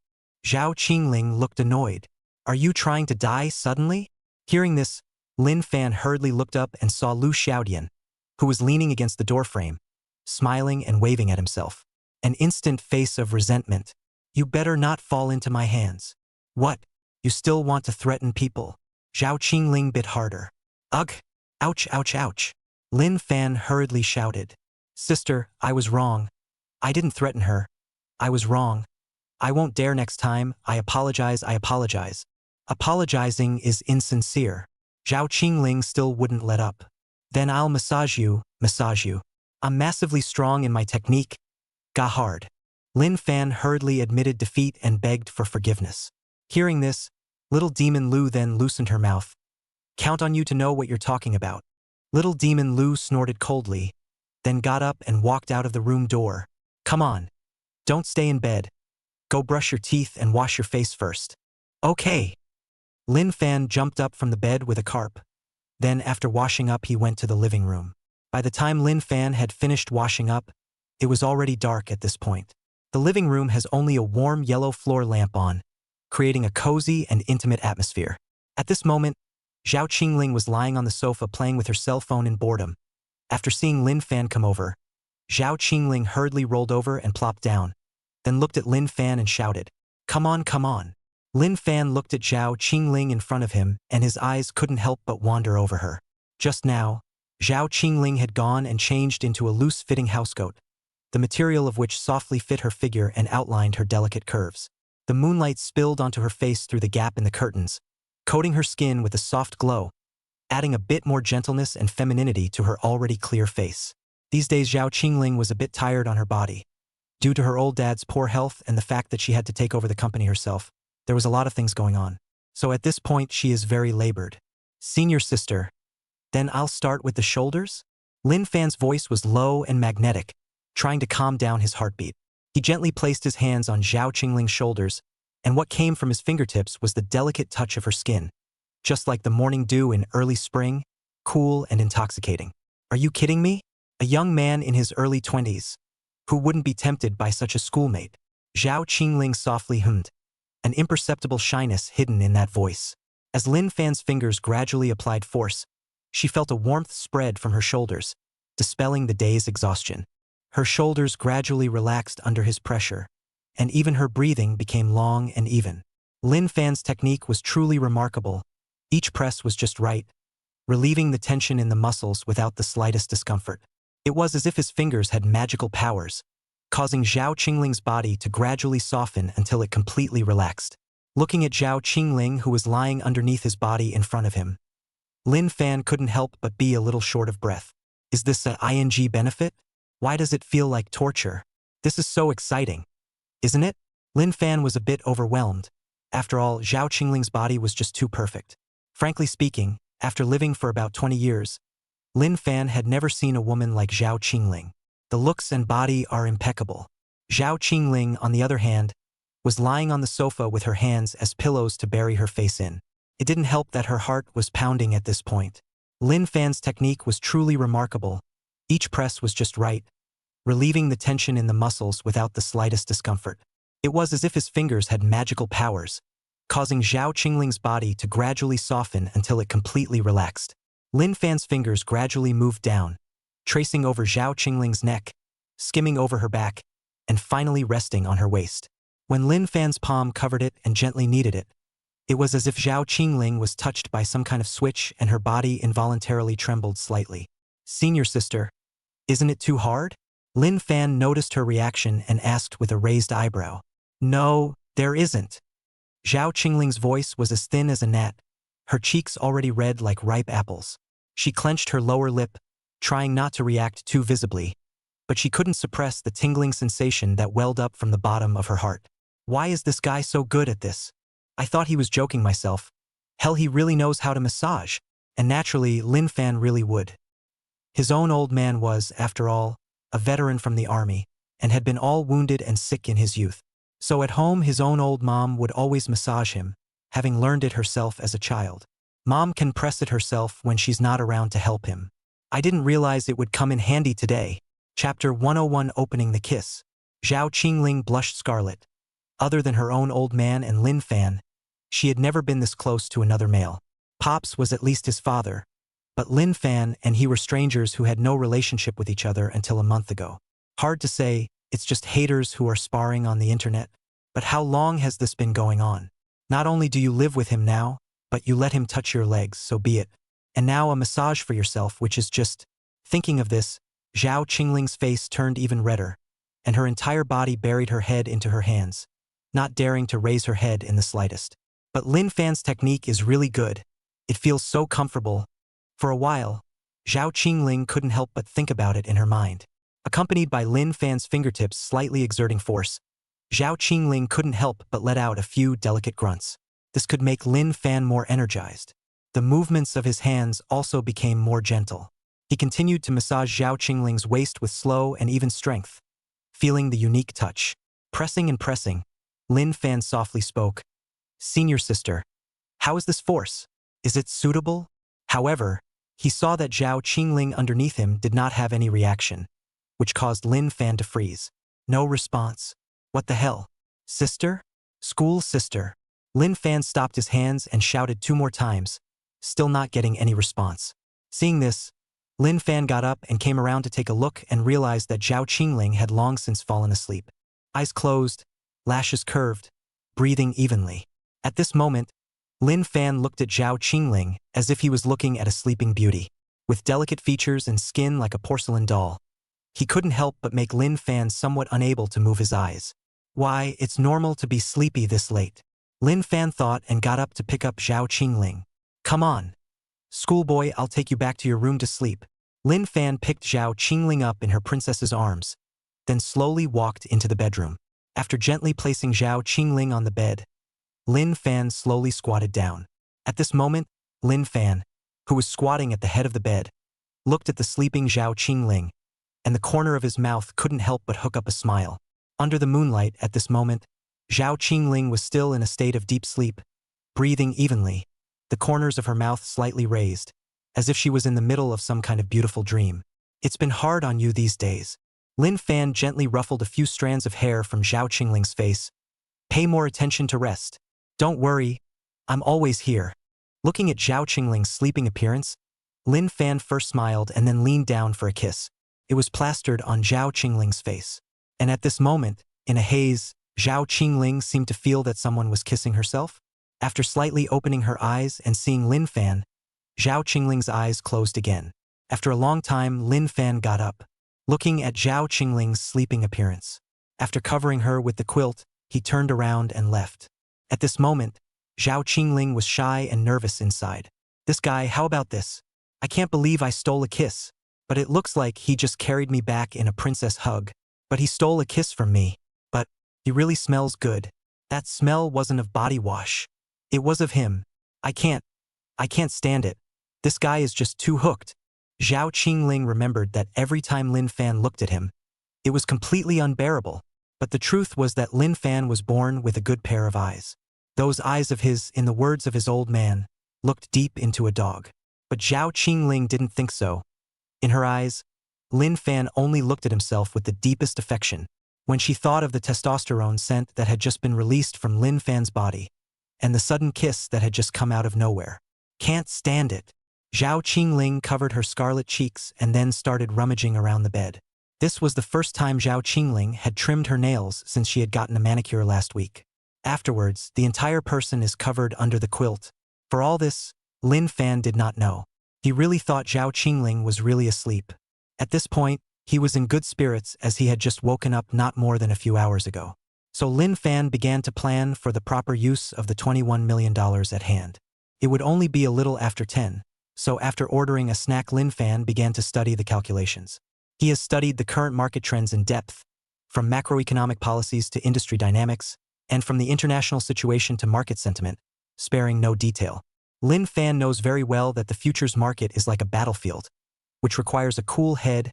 Zhao Qingling looked annoyed. Are you trying to die suddenly? Hearing this, Lin Fan hurriedly looked up and saw Lu Xiaodian, who was leaning against the doorframe, smiling and waving at himself. An instant face of resentment. You better not fall into my hands. What? You still want to threaten people? Zhao Qingling bit harder. Ugh! Ouch, ouch, ouch. Lin Fan hurriedly shouted. Sister, I was wrong. I didn't threaten her. I was wrong. I won't dare next time. I apologize. Apologizing is insincere. Zhao Qingling still wouldn't let up. Then I'll massage you. I'm massively strong in my technique. Ga hard. Lin Fan hurriedly admitted defeat and begged for forgiveness. Hearing this, little demon Lu then loosened her mouth. Count on you to know what you're talking about. Little demon Lu snorted coldly, then got up and walked out of the room door. Come on. Don't stay in bed. Go brush your teeth and wash your face first. Okay. Lin Fan jumped up from the bed with a carp. Then after washing up he went to the living room. By the time Lin Fan had finished washing up, it was already dark at this point. The living room has only a warm yellow floor lamp on, creating a cozy and intimate atmosphere. At this moment, Zhao Qingling was lying on the sofa playing with her cell phone in boredom. After seeing Lin Fan come over, Zhao Qingling hurriedly rolled over and plopped down, then looked at Lin Fan and shouted, Come on. Lin Fan looked at Zhao Qingling in front of him and his eyes couldn't help but wander over her. Just now, Zhao Qingling had gone and changed into a loose-fitting housecoat, the material of which softly fit her figure and outlined her delicate curves. The moonlight spilled onto her face through the gap in the curtains, coating her skin with a soft glow, adding a bit more gentleness and femininity to her already clear face. These days Zhao Qingling was a bit tired on her body. Due to her old dad's poor health and the fact that she had to take over the company herself, there was a lot of things going on. So at this point she is very labored. Senior sister. Then I'll start with the shoulders? Lin Fan's voice was low and magnetic, trying to calm down his heartbeat. He gently placed his hands on Zhao Qingling's shoulders, and what came from his fingertips was the delicate touch of her skin. Just like the morning dew in early spring, cool and intoxicating. Are you kidding me? A young man in his early 20s. Who wouldn't be tempted by such a schoolmate? Zhao Qingling softly hummed, an imperceptible shyness hidden in that voice. As Lin Fan's fingers gradually applied force, she felt a warmth spread from her shoulders, dispelling the day's exhaustion. Her shoulders gradually relaxed under his pressure, and even her breathing became long and even. Lin Fan's technique was truly remarkable. Each press was just right, relieving the tension in the muscles without the slightest discomfort. It was as if his fingers had magical powers, causing Zhao Qingling's body to gradually soften until it completely relaxed. Looking at Zhao Qingling, who was lying underneath his body in front of him, Lin Fan couldn't help but be a little short of breath. Is this a ing benefit? Why does it feel like torture? This is so exciting, isn't it? Lin Fan was a bit overwhelmed. After all, Zhao Qingling's body was just too perfect. Frankly speaking, after living for about 20 years, Lin Fan had never seen a woman like Zhao Qingling. The looks and body are impeccable. Zhao Qingling, on the other hand, was lying on the sofa with her hands as pillows to bury her face in. It didn't help that her heart was pounding at this point. Lin Fan's technique was truly remarkable. Each press was just right, relieving the tension in the muscles without the slightest discomfort. It was as if his fingers had magical powers, causing Zhao Qingling's body to gradually soften until it completely relaxed. Lin Fan's fingers gradually moved down, tracing over Zhao Qingling's neck, skimming over her back, and finally resting on her waist. When Lin Fan's palm covered it and gently kneaded it, it was as if Zhao Qingling was touched by some kind of switch and her body involuntarily trembled slightly. Senior sister, isn't it too hard? Lin Fan noticed her reaction and asked with a raised eyebrow. No, there isn't. Zhao Qingling's voice was as thin as a gnat, her cheeks already red like ripe apples. She clenched her lower lip, trying not to react too visibly, but she couldn't suppress the tingling sensation that welled up from the bottom of her heart. Why is this guy so good at this? I thought he was joking myself. Hell, he really knows how to massage, and naturally, Lin Fan really would. His own old man was, after all, a veteran from the army, and had been all wounded and sick in his youth. So at home, his own old mom would always massage him, having learned it herself as a child. Mom can press it herself when she's not around to help him. I didn't realize it would come in handy today. Chapter 101, Opening the Kiss. Zhao Qingling blushed scarlet. Other than her own old man and Lin Fan, she had never been this close to another male. Pops was at least his father, but Lin Fan and he were strangers who had no relationship with each other until a month ago. Hard to say, it's just haters who are sparring on the internet. But how long has this been going on? Not only do you live with him now, but you let him touch your legs, so be it. And now a massage for yourself, which is just... Thinking of this, Zhao Qingling's face turned even redder, and her entire body buried her head into her hands, not daring to raise her head in the slightest. But Lin Fan's technique is really good. It feels so comfortable. For a while, Zhao Qingling couldn't help but think about it in her mind. Accompanied by Lin Fan's fingertips slightly exerting force, Zhao Qingling couldn't help but let out a few delicate grunts. This could make Lin Fan more energized. The movements of his hands also became more gentle. He continued to massage Zhao Qingling's waist with slow and even strength, feeling the unique touch. Pressing and pressing, Lin Fan softly spoke, "Senior sister, how is this force? Is it suitable?" However, he saw that Zhao Qingling underneath him did not have any reaction, which caused Lin Fan to freeze. No response. What the hell? Sister? School sister. Lin Fan stopped his hands and shouted 2 more times, still not getting any response. Seeing this, Lin Fan got up and came around to take a look and realized that Zhao Qingling had long since fallen asleep. Eyes closed, lashes curved, breathing evenly. At this moment, Lin Fan looked at Zhao Qingling as if he was looking at a sleeping beauty, with delicate features and skin like a porcelain doll. He couldn't help but make Lin Fan somewhat unable to move his eyes. Why, it's normal to be sleepy this late. Lin Fan thought and got up to pick up Zhao Qingling. Come on. Schoolboy, I'll take you back to your room to sleep. Lin Fan picked Zhao Qingling up in her princess's arms, then slowly walked into the bedroom. After gently placing Zhao Qingling on the bed, Lin Fan slowly squatted down. At this moment, Lin Fan, who was squatting at the head of the bed, looked at the sleeping Zhao Qingling, and the corner of his mouth couldn't help but hook up a smile. Under the moonlight at this moment, Zhao Qingling was still in a state of deep sleep, breathing evenly, the corners of her mouth slightly raised, as if she was in the middle of some kind of beautiful dream. It's been hard on you these days. Lin Fan gently ruffled a few strands of hair from Zhao Qingling's face. Pay more attention to rest. Don't worry, I'm always here. Looking at Zhao Qingling's sleeping appearance, Lin Fan first smiled and then leaned down for a kiss. It was plastered on Zhao Qingling's face. And at this moment, in a haze, Zhao Qingling seemed to feel that someone was kissing herself. After slightly opening her eyes and seeing Lin Fan, Zhao Qingling's eyes closed again. After a long time, Lin Fan got up, looking at Zhao Qingling's sleeping appearance. After covering her with the quilt, he turned around and left. At this moment, Zhao Qingling was shy and nervous inside. This guy, how about this? I can't believe I stole a kiss, but it looks like he just carried me back in a princess hug. But he stole a kiss from me. But he really smells good. That smell wasn't of body wash. It was of him. I can't stand it. This guy is just too hooked. Zhao Qingling remembered that every time Lin Fan looked at him, it was completely unbearable. But the truth was that Lin Fan was born with a good pair of eyes. Those eyes of his, in the words of his old man, looked deep into a dog. But Zhao Qingling didn't think so. In her eyes, Lin Fan only looked at himself with the deepest affection. When she thought of the testosterone scent that had just been released from Lin Fan's body, and the sudden kiss that had just come out of nowhere. Can't stand it. Zhao Qingling covered her scarlet cheeks and then started rummaging around the bed. This was the first time Zhao Qingling had trimmed her nails since she had gotten a manicure last week. Afterwards, the entire person is covered under the quilt. For all this, Lin Fan did not know. He really thought Zhao Qingling was really asleep. At this point, he was in good spirits as he had just woken up not more than a few hours ago. So Lin Fan began to plan for the proper use of the $21 million at hand. It would only be a little after 10, so after ordering a snack, Lin Fan began to study the calculations. He has studied the current market trends in depth, from macroeconomic policies to industry dynamics, and from the international situation to market sentiment, sparing no detail. Lin Fan knows very well that the futures market is like a battlefield, which requires a cool head,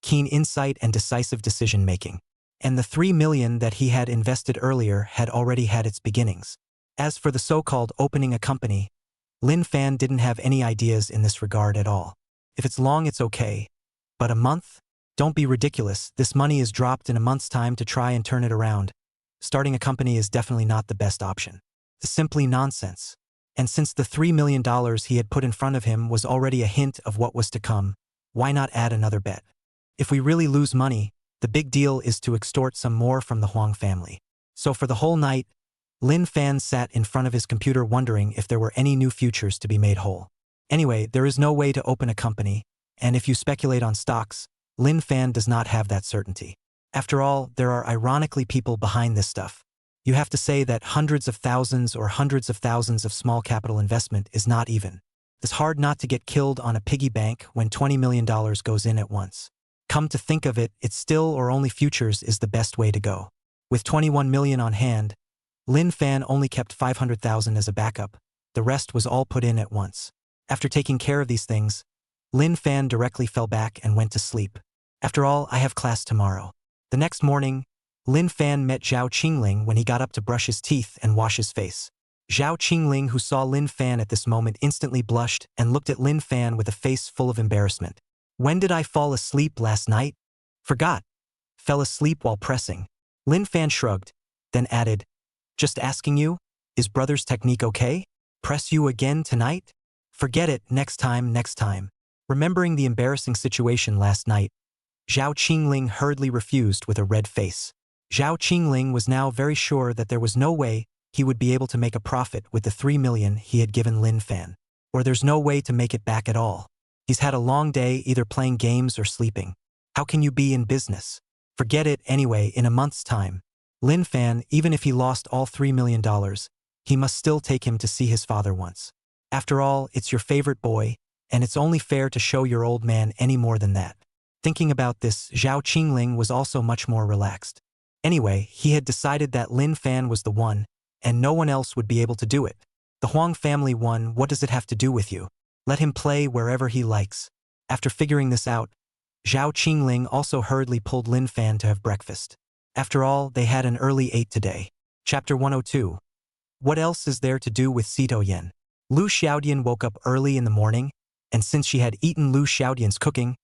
keen insight, and decisive decision-making. And the 3 million that he had invested earlier had already had its beginnings. As for the so-called opening a company, Lin Fan didn't have any ideas in this regard at all. If it's long, it's okay. But a month? Don't be ridiculous. This money is dropped in a month's time to try and turn it around. Starting a company is definitely not the best option. It's simply nonsense. And since the $3 million he had put in front of him was already a hint of what was to come, why not add another bet? If we really lose money, the big deal is to extort some more from the Huang family. So for the whole night, Lin Fan sat in front of his computer wondering if there were any new futures to be made whole. Anyway, there is no way to open a company, and if you speculate on stocks, Lin Fan does not have that certainty. After all, there are ironically people behind this stuff. You have to say that hundreds of thousands or hundreds of thousands of small capital investment is not even. It's hard not to get killed on a piggy bank when $20 million goes in at once. Come to think of it, it's still or only futures is the best way to go. With 21 million on hand, Lin Fan only kept 500,000 as a backup. The rest was all put in at once. After taking care of these things, Lin Fan directly fell back and went to sleep. After all, I have class tomorrow. The next morning, Lin Fan met Zhao Qingling when he got up to brush his teeth and wash his face. Zhao Qingling, who saw Lin Fan at this moment, instantly blushed and looked at Lin Fan with a face full of embarrassment. When did I fall asleep last night? Forgot. Fell asleep while pressing. Lin Fan shrugged, then added, just asking you, is brother's technique okay? Press you again tonight? Forget it, next time, next time. Remembering the embarrassing situation last night, Zhao Qingling hurriedly refused with a red face. Zhao Qingling was now very sure that there was no way he would be able to make a profit with the 3 million he had given Lin Fan. Or there's no way to make it back at all. He's had a long day either playing games or sleeping. How can you be in business? Forget it anyway, in a month's time. Lin Fan, even if he lost all $3 million, he must still take him to see his father once. After all, it's your favorite boy, and it's only fair to show your old man any more than that. Thinking about this, Zhao Qingling was also much more relaxed. Anyway, he had decided that Lin Fan was the one, and no one else would be able to do it. The Huang family won, what does it have to do with you? Let him play wherever he likes. After figuring this out, Zhao Qingling also hurriedly pulled Lin Fan to have breakfast. After all, they had an early 8 today. Chapter 102. What else is there to do with Sito Yen? Lu Xiaodian woke up early in the morning, and since she had eaten Lu Xiaodian's cooking,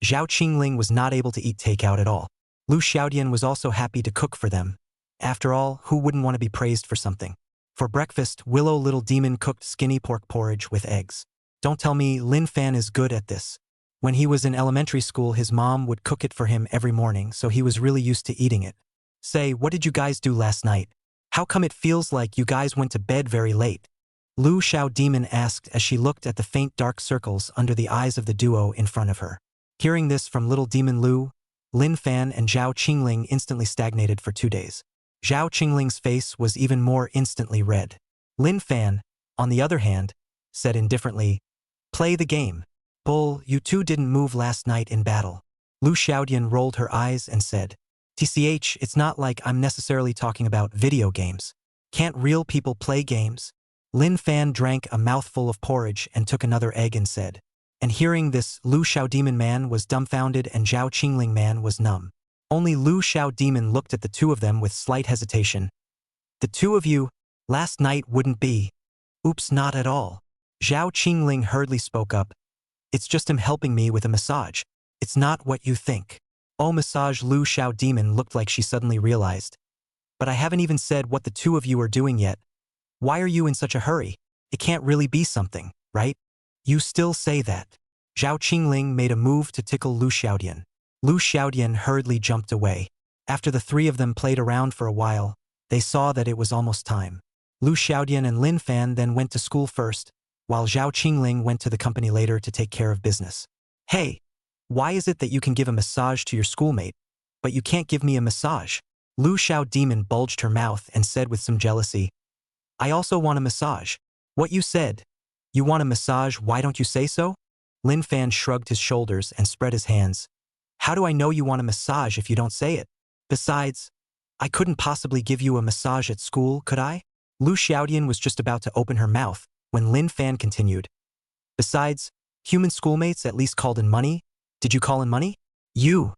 Zhao Qingling was not able to eat takeout at all. Lu Xiaodian was also happy to cook for them. After all, who wouldn't want to be praised for something? For breakfast, Willow Little Demon cooked skinny pork porridge with eggs. Don't tell me Lin Fan is good at this. When he was in elementary school, his mom would cook it for him every morning, so he was really used to eating it. Say, what did you guys do last night? How come it feels like you guys went to bed very late? Lu Xiao Demon asked as she looked at the faint dark circles under the eyes of the duo in front of her. Hearing this from Little Demon Lu, Lin Fan and Zhao Qingling instantly stagnated for 2 days. Zhao Qingling's face was even more instantly red. Lin Fan, on the other hand, said indifferently, play the game. Bull, you two didn't move last night in battle. Lu Xiaodian rolled her eyes and said, TCH, it's not like I'm necessarily talking about video games. Can't real people play games? Lin Fan drank a mouthful of porridge and took another egg and said. And hearing this, Lu Xiao Demon Man was dumbfounded and Zhao Qingling Man was numb. Only Lu Xiao Demon looked at the two of them with slight hesitation. The two of you, last night wouldn't be. Oops, not at all. Zhao Qingling hurriedly spoke up. It's just him helping me with a massage. It's not what you think. Oh, massage. Lu Xiao Demon looked like she suddenly realized. But I haven't even said what the two of you are doing yet. Why are you in such a hurry? It can't really be something, right? You still say that. Zhao Qingling made a move to tickle Lu Xiaodian. Lu Xiaodian hurriedly jumped away. After the three of them played around for a while, they saw that it was almost time. Lu Xiaodian and Lin Fan then went to school first, while Zhao Qingling went to the company later to take care of business. Hey, why is it that you can give a massage to your schoolmate, but you can't give me a massage? Lu Xiao Demon bulged her mouth and said with some jealousy, I also want a massage. What you said, You want a massage, why don't you say so? Lin Fan shrugged his shoulders and spread his hands. How do I know you want a massage if you don't say it? Besides, I couldn't possibly give you a massage at school, could I? Lu Xiaodian was just about to open her mouth when Lin Fan continued. Besides, human schoolmates at least called in money. Did you call in money? You.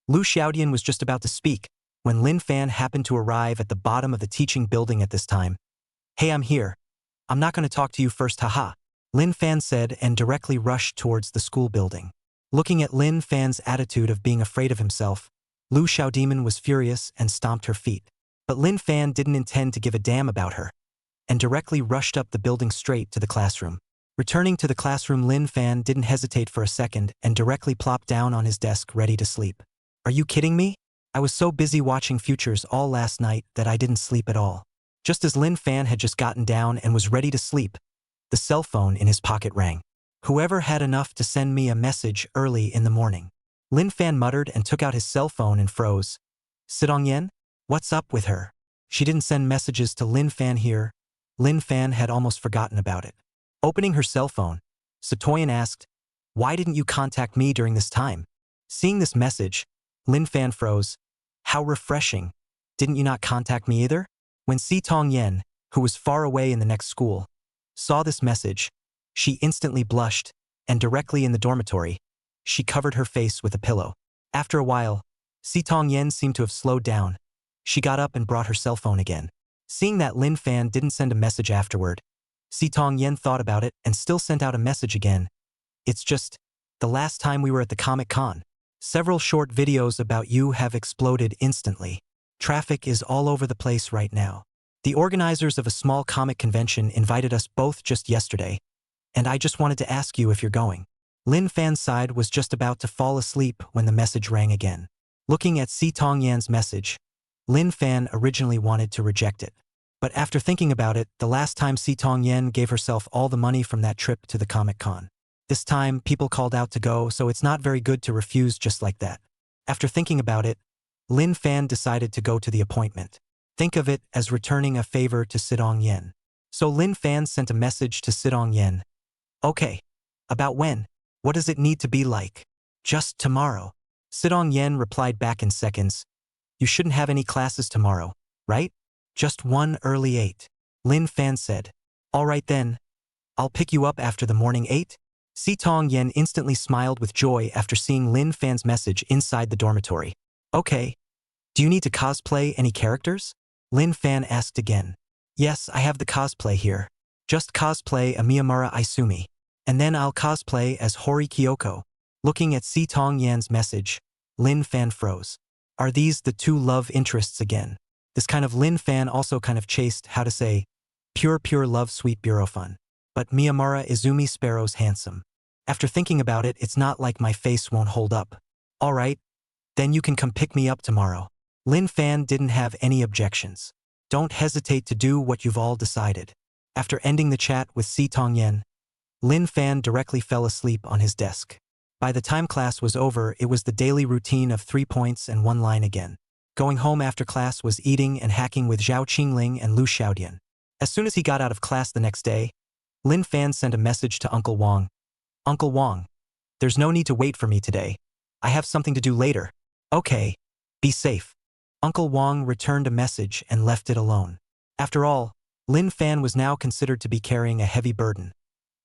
Lu Xiaodian was just about to speak when Lin Fan happened to arrive at the bottom of the teaching building at this time. Hey, I'm here. I'm not going to talk to you first, haha. Lin Fan said and directly rushed towards the school building. Looking at Lin Fan's attitude of being afraid of himself, Lu Xiaodemon was furious and stomped her feet. But Lin Fan didn't intend to give a damn about her, and directly rushed up the building straight to the classroom. Returning to the classroom, Lin Fan didn't hesitate for a second and directly plopped down on his desk ready to sleep. Are you kidding me? I was so busy watching Futures all last night that I didn't sleep at all. Just as Lin Fan had just gotten down and was ready to sleep, the cell phone in his pocket rang. Whoever had enough to send me a message early in the morning. Lin Fan muttered and took out his cell phone and froze. Sidong Yen? What's up with her? She didn't send messages to Lin Fan here. Lin Fan had almost forgotten about it. Opening her cell phone, Satoyan asked, why didn't you contact me during this time? Seeing this message, Lin Fan froze. How refreshing. Didn't you not contact me either? When Sitong Yen, who was far away in the next school, saw this message, she instantly blushed, and directly in the dormitory, she covered her face with a pillow. After a while, Sitong Yen seemed to have slowed down. She got up and brought her cell phone again. Seeing that Lin Fan didn't send a message afterward, Sitong Yen thought about it and still sent out a message again. It's just, the last time we were at the Comic-Con, several short videos about you have exploded instantly. Traffic is all over the place right now. The organizers of a small comic convention invited us both just yesterday, and I just wanted to ask you if you're going. Lin Fan's side was just about to fall asleep when the message rang again. Looking at Sitong Yan's message, Lin Fan originally wanted to reject it. But after thinking about it, the last time Sitong Yan gave herself all the money from that trip to the Comic-Con. This time, people called out to go, so it's not very good to refuse just like that. After thinking about it, Lin Fan decided to go to the appointment. Think of it as returning a favor to Sidong Yen. So Lin Fan sent a message to Sidong Yen. Okay. About when? What does it need to be like? Just tomorrow. Sidong Yen replied back in seconds. You shouldn't have any classes tomorrow, right? Just one early 8. Lin Fan said. All right then. I'll pick you up after the morning 8. Sitong Yen instantly smiled with joy after seeing Lin Fan's message inside the dormitory. Okay. Do you need to cosplay any characters? Lin Fan asked again. Yes, I have the cosplay here. Just cosplay a Miyamura Isumi. And then I'll cosplay as Hori Kyoko. Looking at Sitong Yan's message, Lin Fan froze. Are these the two love interests again? This kind of Lin Fan also kind of chased, how to say, pure love sweet bureau fun. But Miyamura Izumi Sparrow's handsome. After thinking about it, it's not like my face won't hold up. All right, then you can come pick me up tomorrow. Lin Fan didn't have any objections. Don't hesitate to do what you've all decided. After ending the chat with Sitong Yen, Lin Fan directly fell asleep on his desk. By the time class was over, it was the daily routine of 3 points and 1 line again. Going home after class was eating and hacking with Zhao Qingling and Lu Xiaodian. As soon as he got out of class the next day, Lin Fan sent a message to Uncle Wang. Uncle Wang, there's no need to wait for me today. I have something to do later. Okay, be safe. Uncle Wang returned a message and left it alone. After all, Lin Fan was now considered to be carrying a heavy burden,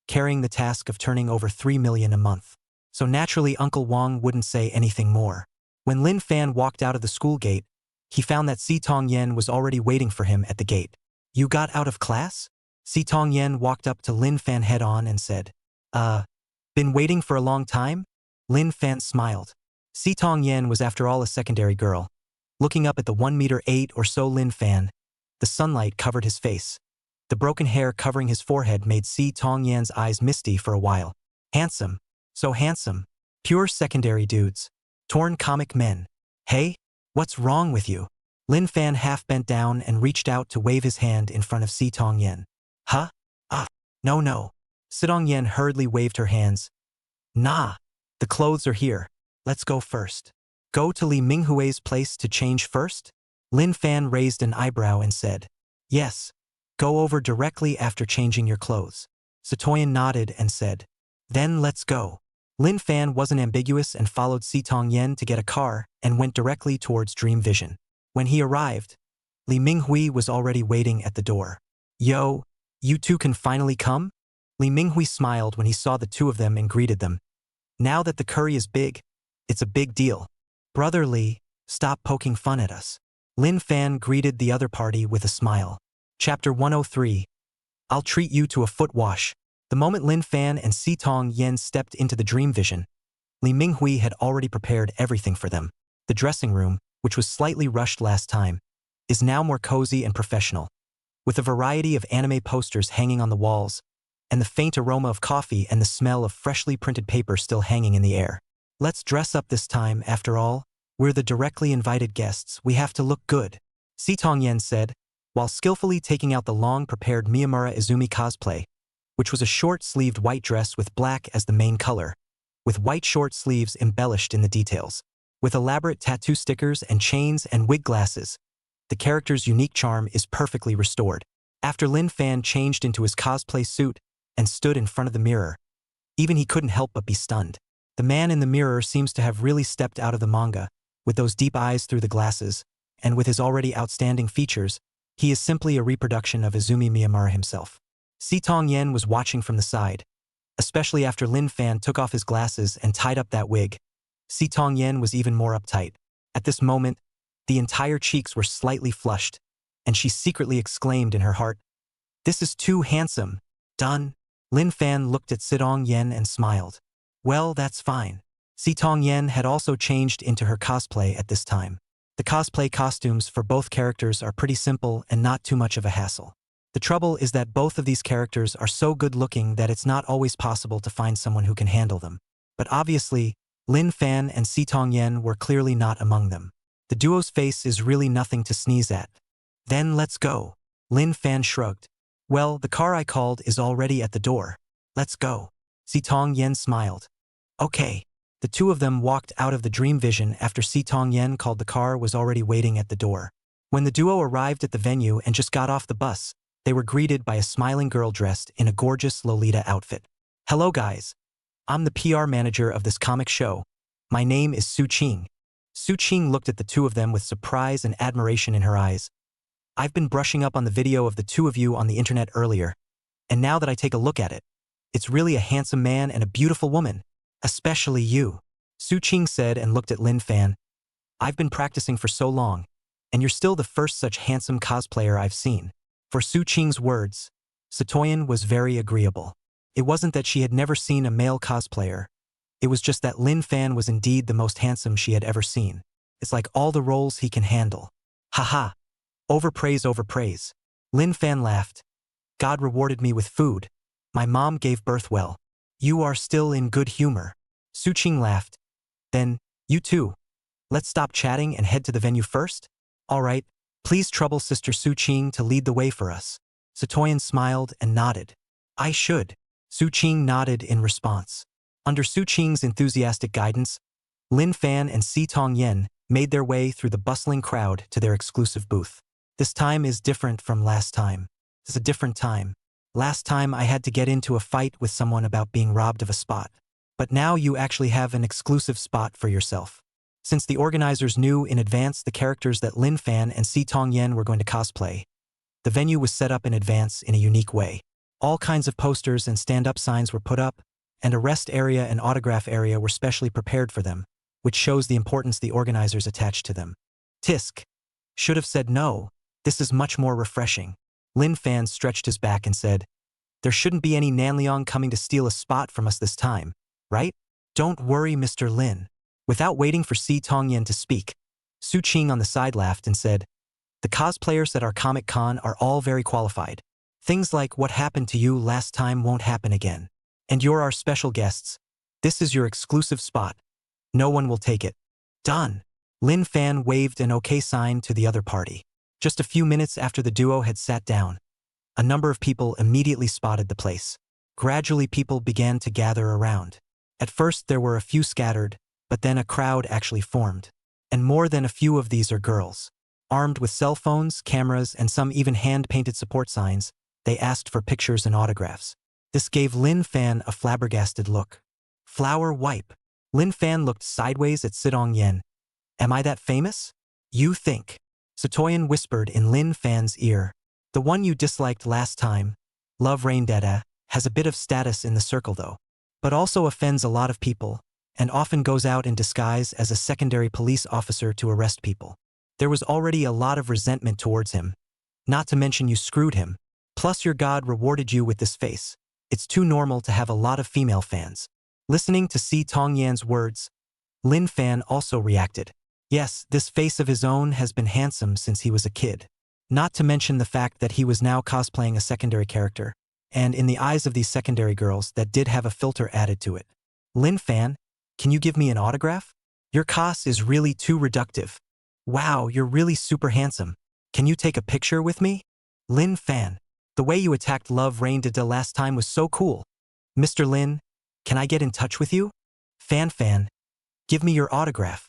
carrying the task of turning over 3 million a month. So naturally Uncle Wang wouldn't say anything more. When Lin Fan walked out of the school gate, he found that Sitong Yen was already waiting for him at the gate. You got out of class? Sitong Yen walked up to Lin Fan head-on and said, been waiting for a long time? Lin Fan smiled. Sitong Yen was after all a secondary girl. Looking up at the 1.8 or so Lin Fan, the sunlight covered his face. The broken hair covering his forehead made Sitong Yen's eyes misty for a while. Handsome. So handsome. Pure secondary dudes. Torn comic men. Hey, what's wrong with you? Lin Fan half bent down and reached out to wave his hand in front of Sitong Yen. Huh? No. Sitong Yen hurriedly waved her hands. Nah. The clothes are here. Let's go first. Go to Li Minghui's place to change first? Lin Fan raised an eyebrow and said, yes. Go over directly after changing your clothes. Satoyan nodded and said, "Then let's go." Lin Fan wasn't ambiguous and followed Si Tong Yen to get a car and went directly towards Dream Vision. When he arrived, Li Minghui was already waiting at the door. "Yo, you two can finally come?" Li Minghui smiled when he saw the two of them and greeted them. "Now that the curry is big, it's a big deal. Brother Li, stop poking fun at us." Lin Fan greeted the other party with a smile. Chapter 103. I'll treat you to a foot wash. The moment Lin Fan and Si Tong Yen stepped into the Dream Vision, Li Minghui had already prepared everything for them. The dressing room, which was slightly rushed last time, is now more cozy and professional, with a variety of anime posters hanging on the walls, and the faint aroma of coffee and the smell of freshly printed paper still hanging in the air. "Let's dress up this time, after all. We're the directly invited guests, we have to look good," Si Tong Yen said, while skillfully taking out the long-prepared Miyamura Izumi cosplay, which was a short-sleeved white dress with black as the main color, with white short sleeves embellished in the details. With elaborate tattoo stickers and chains and wig glasses, the character's unique charm is perfectly restored. After Lin Fan changed into his cosplay suit and stood in front of the mirror, even he couldn't help but be stunned. The man in the mirror seems to have really stepped out of the manga, with those deep eyes through the glasses, and with his already outstanding features, he is simply a reproduction of Izumi Miyamura himself. Si Tong Yen was watching from the side, especially after Lin Fan took off his glasses and tied up that wig. Si Tong Yen was even more uptight. At this moment, the entire cheeks were slightly flushed, and she secretly exclaimed in her heart, "This is too handsome." "Done." Lin Fan looked at Si Tong Yen and smiled. "Well, that's fine." Si Tong Yen had also changed into her cosplay at this time. The cosplay costumes for both characters are pretty simple and not too much of a hassle. The trouble is that both of these characters are so good-looking that it's not always possible to find someone who can handle them. But obviously, Lin Fan and Si Tong Yen were clearly not among them. The duo's face is really nothing to sneeze at. "Then let's go." Lin Fan shrugged. "Well, the car I called is already at the door. Let's go." Si Tong Yen smiled. "Okay." The two of them walked out of the Dream Vision after Si Tong Yen called the car was already waiting at the door. When the duo arrived at the venue and just got off the bus, they were greeted by a smiling girl dressed in a gorgeous Lolita outfit. "Hello guys. I'm the PR manager of this comic show. My name is Su Qing." Su Qing looked at the two of them with surprise and admiration in her eyes. "I've been brushing up on the video of the two of you on the internet earlier, and now that I take a look at it, it's really a handsome man and a beautiful woman. Especially you," Su Qing said and looked at Lin Fan. "I've been practicing for so long, and you're still the first such handsome cosplayer I've seen." For Su Qing's words, Satoyan was very agreeable. It wasn't that she had never seen a male cosplayer. It was just that Lin Fan was indeed the most handsome she had ever seen. It's like all the roles he can handle. "Haha. Overpraise, overpraise." Lin Fan laughed. "God rewarded me with food. My mom gave birth well. You are still in good humor." Su Qing laughed. "Then, you too. Let's stop chatting and head to the venue first?" "All right. Please trouble Sister Su Qing to lead the way for us." Satoyan smiled and nodded. "I should." Su Qing nodded in response. Under Su Qing's enthusiastic guidance, Lin Fan and Si Tong Yen made their way through the bustling crowd to their exclusive booth. "This time is different from last time. It's a different time. Last time I had to get into a fight with someone about being robbed of a spot. But now you actually have an exclusive spot for yourself." Since the organizers knew in advance the characters that Lin Fan and Si Tong Yen were going to cosplay, the venue was set up in advance in a unique way. All kinds of posters and stand-up signs were put up, and a rest area and autograph area were specially prepared for them, which shows the importance the organizers attached to them. "Tisk. Should have said no. This is much more refreshing." Lin Fan stretched his back and said, "There shouldn't be any Nanliang coming to steal a spot from us this time, right?" "Don't worry, Mr. Lin." Without waiting for Si Tong Yen to speak, Su Qing on the side laughed and said, "The cosplayers at our Comic Con are all very qualified. Things like what happened to you last time won't happen again. And you're our special guests. This is your exclusive spot. No one will take it." "Done." Lin Fan waved an okay sign to the other party. Just a few minutes after the duo had sat down, a number of people immediately spotted the place. Gradually people began to gather around. At first there were a few scattered, but then a crowd actually formed. And more than a few of these are girls. Armed with cell phones, cameras, and some even hand-painted support signs, they asked for pictures and autographs. This gave Lin Fan a flabbergasted look. Flower wipe. Lin Fan looked sideways at Sidong Yen. Am I that famous? You think. Satoyan whispered in Lin Fan's ear. The one you disliked last time, Love Rain Dada, has a bit of status in the circle though. But also offends a lot of people, and often goes out in disguise as a secondary police officer to arrest people. There was already a lot of resentment towards him. Not to mention you screwed him. Plus your god rewarded you with this face. It's too normal to have a lot of female fans. Listening to Si Tongyan's words, Lin Fan also reacted. Yes, this face of his own has been handsome since he was a kid. Not to mention the fact that he was now cosplaying a secondary character, and in the eyes of these secondary girls that did have a filter added to it. Lin Fan, can you give me an autograph? Your cos is really too reductive. Wow, you're really super handsome. Can you take a picture with me? Lin Fan, the way you attacked Love Rain Dada last time was so cool. Mr. Lin, can I get in touch with you? Fan, give me your autograph.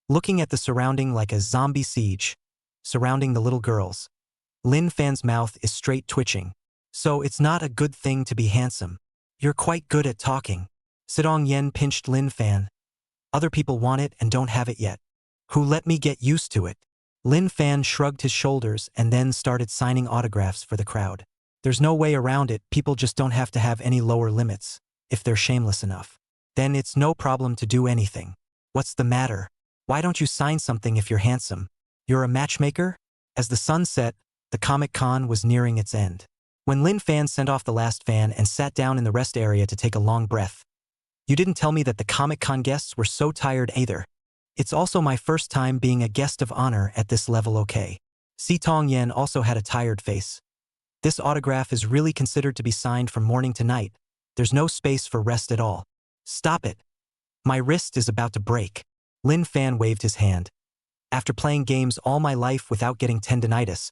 Looking at the surrounding like a zombie siege, surrounding the little girls. Lin Fan's mouth is straight twitching. So it's not a good thing to be handsome. You're quite good at talking. Sidong Yen pinched Lin Fan. Other people want it and don't have it yet. Who let me get used to it? Lin Fan shrugged his shoulders and then started signing autographs for the crowd. There's no way around it, people just don't have to have any lower limits, if they're shameless enough. Then it's no problem to do anything. What's the matter? Why don't you sign something if you're handsome? You're a matchmaker? As the sun set, the Comic-Con was nearing its end. When Lin Fan sent off the last fan and sat down in the rest area to take a long breath. You didn't tell me that the Comic-Con guests were so tired either. It's also my first time being a guest of honor at this level, okay? Si Tong Yen also had a tired face. This autograph is really considered to be signed from morning to night. There's no space for rest at all. Stop it. My wrist is about to break. Lin Fan waved his hand. After playing games all my life without getting tendinitis,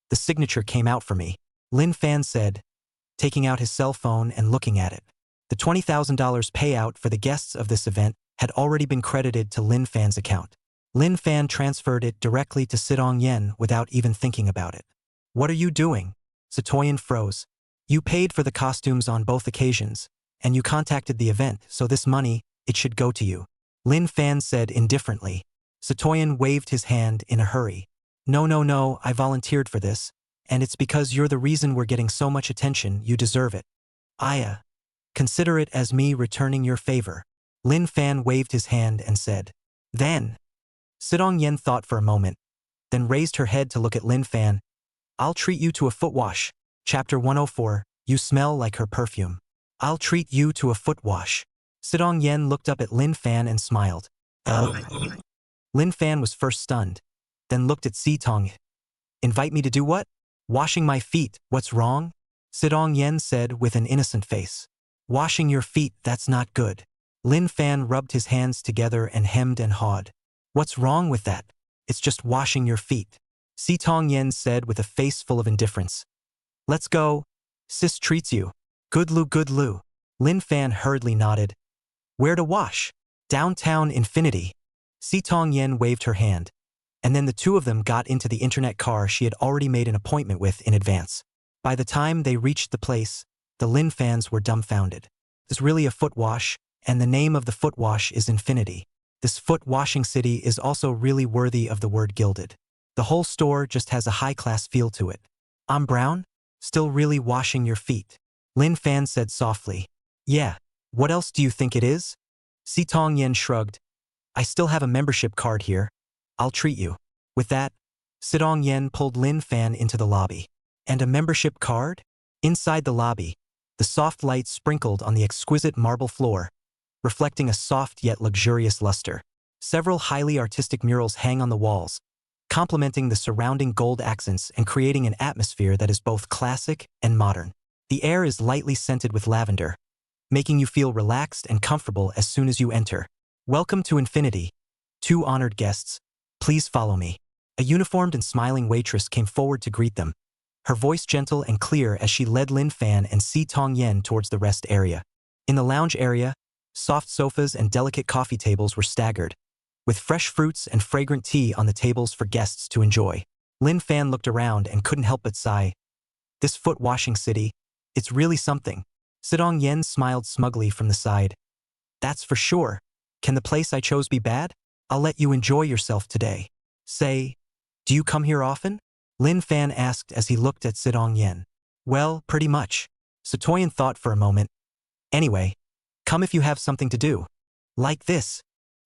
the signature came out for me. Lin Fan said, taking out his cell phone and looking at it. The $20,000 payout for the guests of this event had already been credited to Lin Fan's account. Lin Fan transferred it directly to Sidong Yen without even thinking about it. What are you doing? Satoyan froze. You paid for the costumes on both occasions, and you contacted the event, so this money, it should go to you. Lin Fan said indifferently. Satoyan waved his hand in a hurry. No, I volunteered for this, and it's because you're the reason we're getting so much attention, you deserve it. Aya. Consider it as me returning your favor. Lin Fan waved his hand and said. Then. Sidong Yen thought for a moment, then raised her head to look at Lin Fan. I'll treat you to a foot wash. Chapter 104, You smell like her perfume. I'll treat you to a foot wash. Sidong Yen looked up at Lin Fan and smiled. Lin Fan was first stunned, then looked at Si Tong. Invite me to do what? Washing my feet, what's wrong? Sidong Yen said with an innocent face. Washing your feet, that's not good. Lin Fan rubbed his hands together and hemmed and hawed. What's wrong with that? It's just washing your feet. Si Tong Yen said with a face full of indifference. Let's go. Sis treats you. Good Lu. Lin Fan hurriedly nodded. Where to wash? Downtown Infinity. Si Tong Yen waved her hand. And then the two of them got into the internet car she had already made an appointment with in advance. By the time they reached the place, the Lin fans were dumbfounded. There's really a foot wash, and the name of the foot wash is Infinity. This foot washing city is also really worthy of the word gilded. The whole store just has a high-class feel to it. I'm Brown? Still really washing your feet? Lin Fan said softly. Yeah, what else do you think it is? Si Tong Yen shrugged. I still have a membership card here. I'll treat you. With that, Sidong Yen pulled Lin Fan into the lobby. And a membership card? Inside the lobby, the soft light sprinkled on the exquisite marble floor, reflecting a soft yet luxurious luster. Several highly artistic murals hang on the walls, complementing the surrounding gold accents and creating an atmosphere that is both classic and modern. The air is lightly scented with lavender, making you feel relaxed and comfortable as soon as you enter. Welcome to Infinity. Two honored guests. Please follow me. A uniformed and smiling waitress came forward to greet them, her voice gentle and clear as she led Lin Fan and Si Tong Yen towards the rest area. In the lounge area, soft sofas and delicate coffee tables were staggered, with fresh fruits and fragrant tea on the tables for guests to enjoy. Lin Fan looked around and couldn't help but sigh. This foot washing city, it's really something. Sidong Yen smiled smugly from the side. That's for sure. Can the place I chose be bad? I'll let you enjoy yourself today. Say, do you come here often? Lin Fan asked as he looked at Sidong Yen. Well, pretty much. Satoyan thought for a moment. Anyway, come if you have something to do. Like this.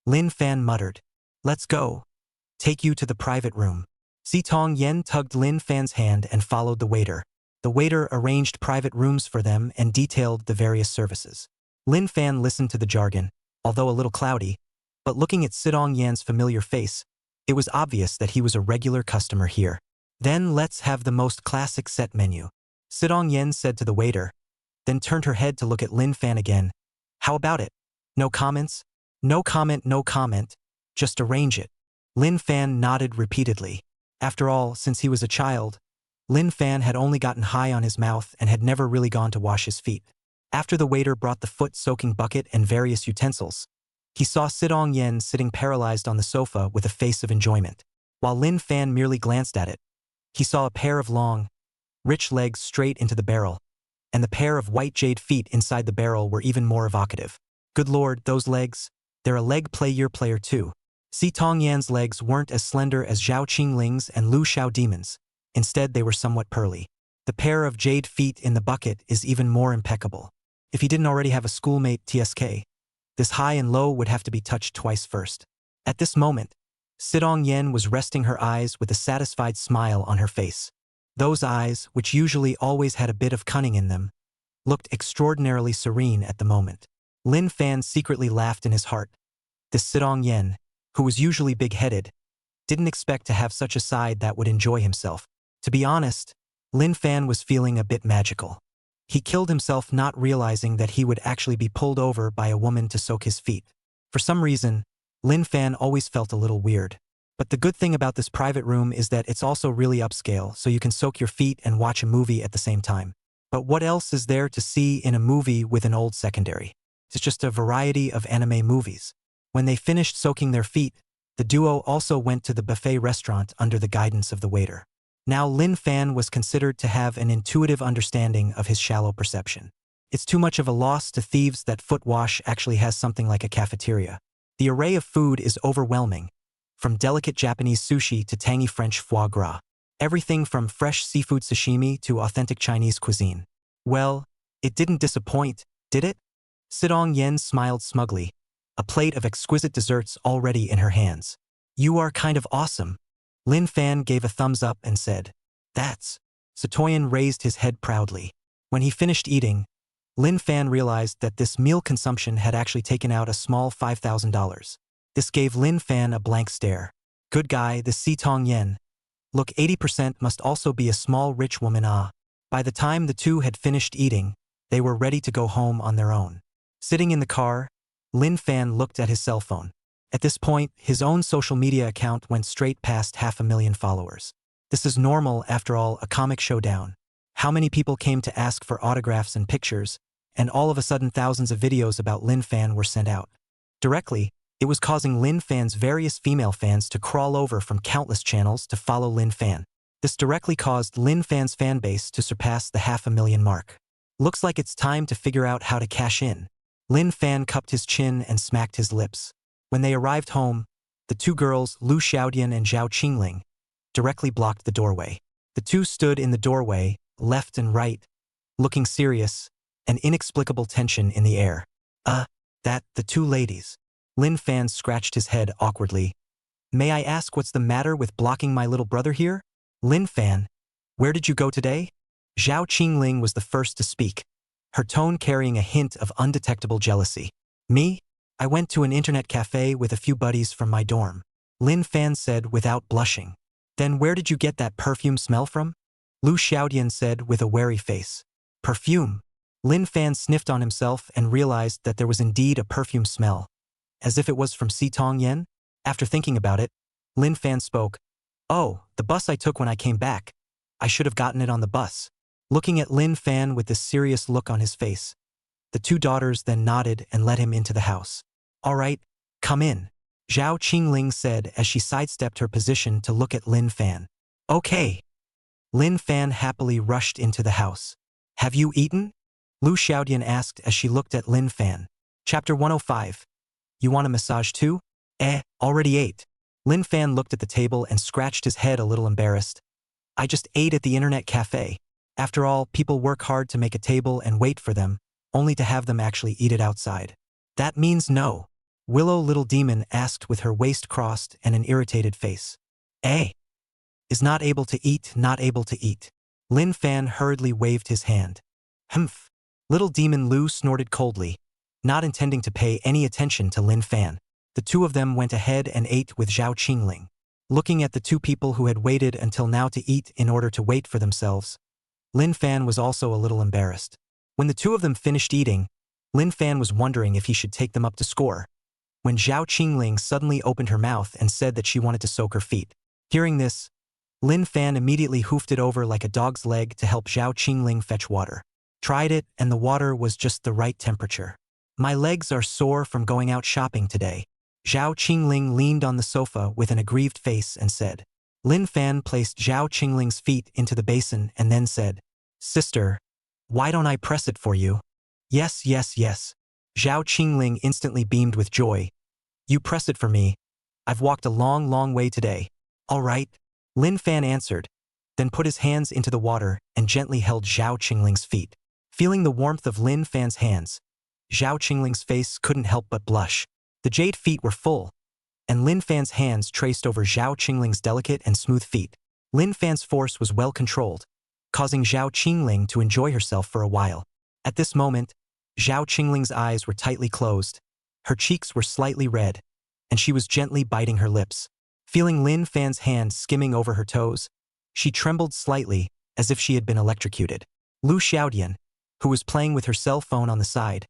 Lin Fan muttered. Let's go. Take you to the private room. Sidong Yen tugged Lin Fan's hand and followed the waiter. The waiter arranged private rooms for them and detailed the various services. Lin Fan listened to the jargon, although a little cloudy, but looking at Sidong Yan's familiar face, it was obvious that he was a regular customer here. Then let's have the most classic set menu. Sidong Yen said to the waiter, then turned her head to look at Lin Fan again. How about it? No comments? No comment, no comment. Just arrange it. Lin Fan nodded repeatedly. After all, since he was a child, Lin Fan had only gotten high on his mouth and had never really gone to wash his feet. After the waiter brought the foot-soaking bucket and various utensils, he saw Sidong Yen sitting paralyzed on the sofa with a face of enjoyment. While Lin Fan merely glanced at it, he saw a pair of long, rich legs straight into the barrel, and the pair of white jade feet inside the barrel were even more evocative. Good lord, those legs, they're a leg player too. Sidong Yan's legs weren't as slender as Zhao Qingling's and Lu Xiao Demon's. Instead, they were somewhat pearly. The pair of jade feet in the bucket is even more impeccable. If he didn't already have a schoolmate TSK, this high and low would have to be touched twice first. At this moment, Sidong Yen was resting her eyes with a satisfied smile on her face. Those eyes, which usually always had a bit of cunning in them, looked extraordinarily serene at the moment. Lin Fan secretly laughed in his heart. This Sidong Yen, who was usually big-headed, didn't expect to have such a side that would enjoy himself. To be honest, Lin Fan was feeling a bit magical. He killed himself not realizing that he would actually be pulled over by a woman to soak his feet. For some reason, Lin Fan always felt a little weird. But the good thing about this private room is that it's also really upscale, so you can soak your feet and watch a movie at the same time. But what else is there to see in a movie with an old secondary? It's just a variety of anime movies. When they finished soaking their feet, the duo also went to the buffet restaurant under the guidance of the waiter. Now Lin Fan was considered to have an intuitive understanding of his shallow perception. It's too much of a loss to thieves that Foot Wash actually has something like a cafeteria. The array of food is overwhelming, from delicate Japanese sushi to tangy French foie gras. Everything from fresh seafood sashimi to authentic Chinese cuisine. Well, it didn't disappoint, did it? Sidong Yen smiled smugly, a plate of exquisite desserts already in her hands. You are kind of awesome. Lin Fan gave a thumbs up and said, That's. Satoyan raised his head proudly. When he finished eating, Lin Fan realized that this meal consumption had actually taken out a small $5,000. This gave Lin Fan a blank stare. Good guy, this Sidong Yen. Look, 80% must also be a small rich woman. By the time the two had finished eating, they were ready to go home on their own. Sitting in the car, Lin Fan looked at his cell phone. At this point, his own social media account went straight past 500,000 followers. This is normal, after all, a comic showdown. How many people came to ask for autographs and pictures, and all of a sudden thousands of videos about Lin Fan were sent out. Directly, it was causing Lin Fan's various female fans to crawl over from countless channels to follow Lin Fan. This directly caused Lin Fan's fanbase to surpass the 500,000 mark. Looks like it's time to figure out how to cash in. Lin Fan cupped his chin and smacked his lips. When they arrived home, the two girls, Lu Xiaodian and Zhao Qingling, directly blocked the doorway. The two stood in the doorway, left and right, looking serious, an inexplicable tension in the air. The two ladies. Lin Fan scratched his head awkwardly. May I ask what's the matter with blocking my little brother here? Lin Fan, where did you go today? Zhao Qingling was the first to speak, her tone carrying a hint of undetectable jealousy. Me? I went to an internet cafe with a few buddies from my dorm. Lin Fan said without blushing. Then where did you get that perfume smell from? Lu Xiaodian said with a wary face. Perfume. Lin Fan sniffed on himself and realized that there was indeed a perfume smell. As if it was from Sidong Yen? After thinking about it, Lin Fan spoke. Oh, the bus I took when I came back. I should have gotten it on the bus. Looking at Lin Fan with this serious look on his face, the two daughters then nodded and led him into the house. All right, come in, Zhao Qingling said as she sidestepped her position to look at Lin Fan. Okay. Lin Fan happily rushed into the house. Have you eaten? Lu Xiaodian asked as she looked at Lin Fan. Chapter 105. You want a massage too? Already ate. Lin Fan looked at the table and scratched his head a little embarrassed. I just ate at the internet cafe. After all, people work hard to make a table and wait for them, only to have them actually eat it outside. That means no. Willow Little Demon asked with her waist crossed and an irritated face. Is not able to eat, not able to eat. Lin Fan hurriedly waved his hand. Humph. Little Demon Lu snorted coldly, not intending to pay any attention to Lin Fan. The two of them went ahead and ate with Zhao Qingling. Looking at the two people who had waited until now to eat in order to wait for themselves, Lin Fan was also a little embarrassed. When the two of them finished eating, Lin Fan was wondering if he should take them up to score, when Zhao Qingling suddenly opened her mouth and said that she wanted to soak her feet. Hearing this, Lin Fan immediately hoofed it over like a dog's leg to help Zhao Qingling fetch water. Tried it, and the water was just the right temperature. My legs are sore from going out shopping today. Zhao Qingling leaned on the sofa with an aggrieved face and said. Lin Fan placed Zhao Qingling's feet into the basin and then said, Sister, why don't I press it for you? Yes, yes, yes. Zhao Qingling instantly beamed with joy. You press it for me. I've walked a long, long way today. All right. Lin Fan answered, then put his hands into the water and gently held Zhao Qingling's feet. Feeling the warmth of Lin Fan's hands, Zhao Qingling's face couldn't help but blush. The jade feet were full, and Lin Fan's hands traced over Zhao Qingling's delicate and smooth feet. Lin Fan's force was well controlled, causing Zhao Qingling to enjoy herself for a while. At this moment, Zhao Qingling's eyes were tightly closed, her cheeks were slightly red, and she was gently biting her lips. Feeling Lin Fan's hand skimming over her toes, she trembled slightly as if she had been electrocuted. Lu Xiaodian, who was playing with her cell phone on the side,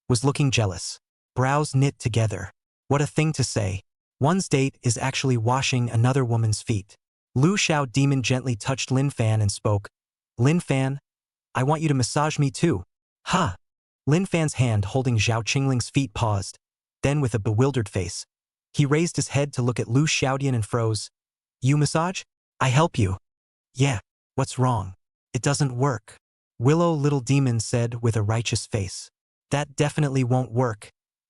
was looking jealous. Brows knit together. What a thing to say. One's date is actually washing another woman's feet. Lu Xiao Demon gently touched Lin Fan and spoke. Lin Fan, I want you to massage me too. Ha! Lin Fan's hand holding Zhao Qingling's feet paused. Then with a bewildered face, he raised his head to look at Lu Xiaodian and froze. You massage? I help you. Yeah, what's wrong? It doesn't work. Willow Little Demon said with a righteous face. That definitely won't work.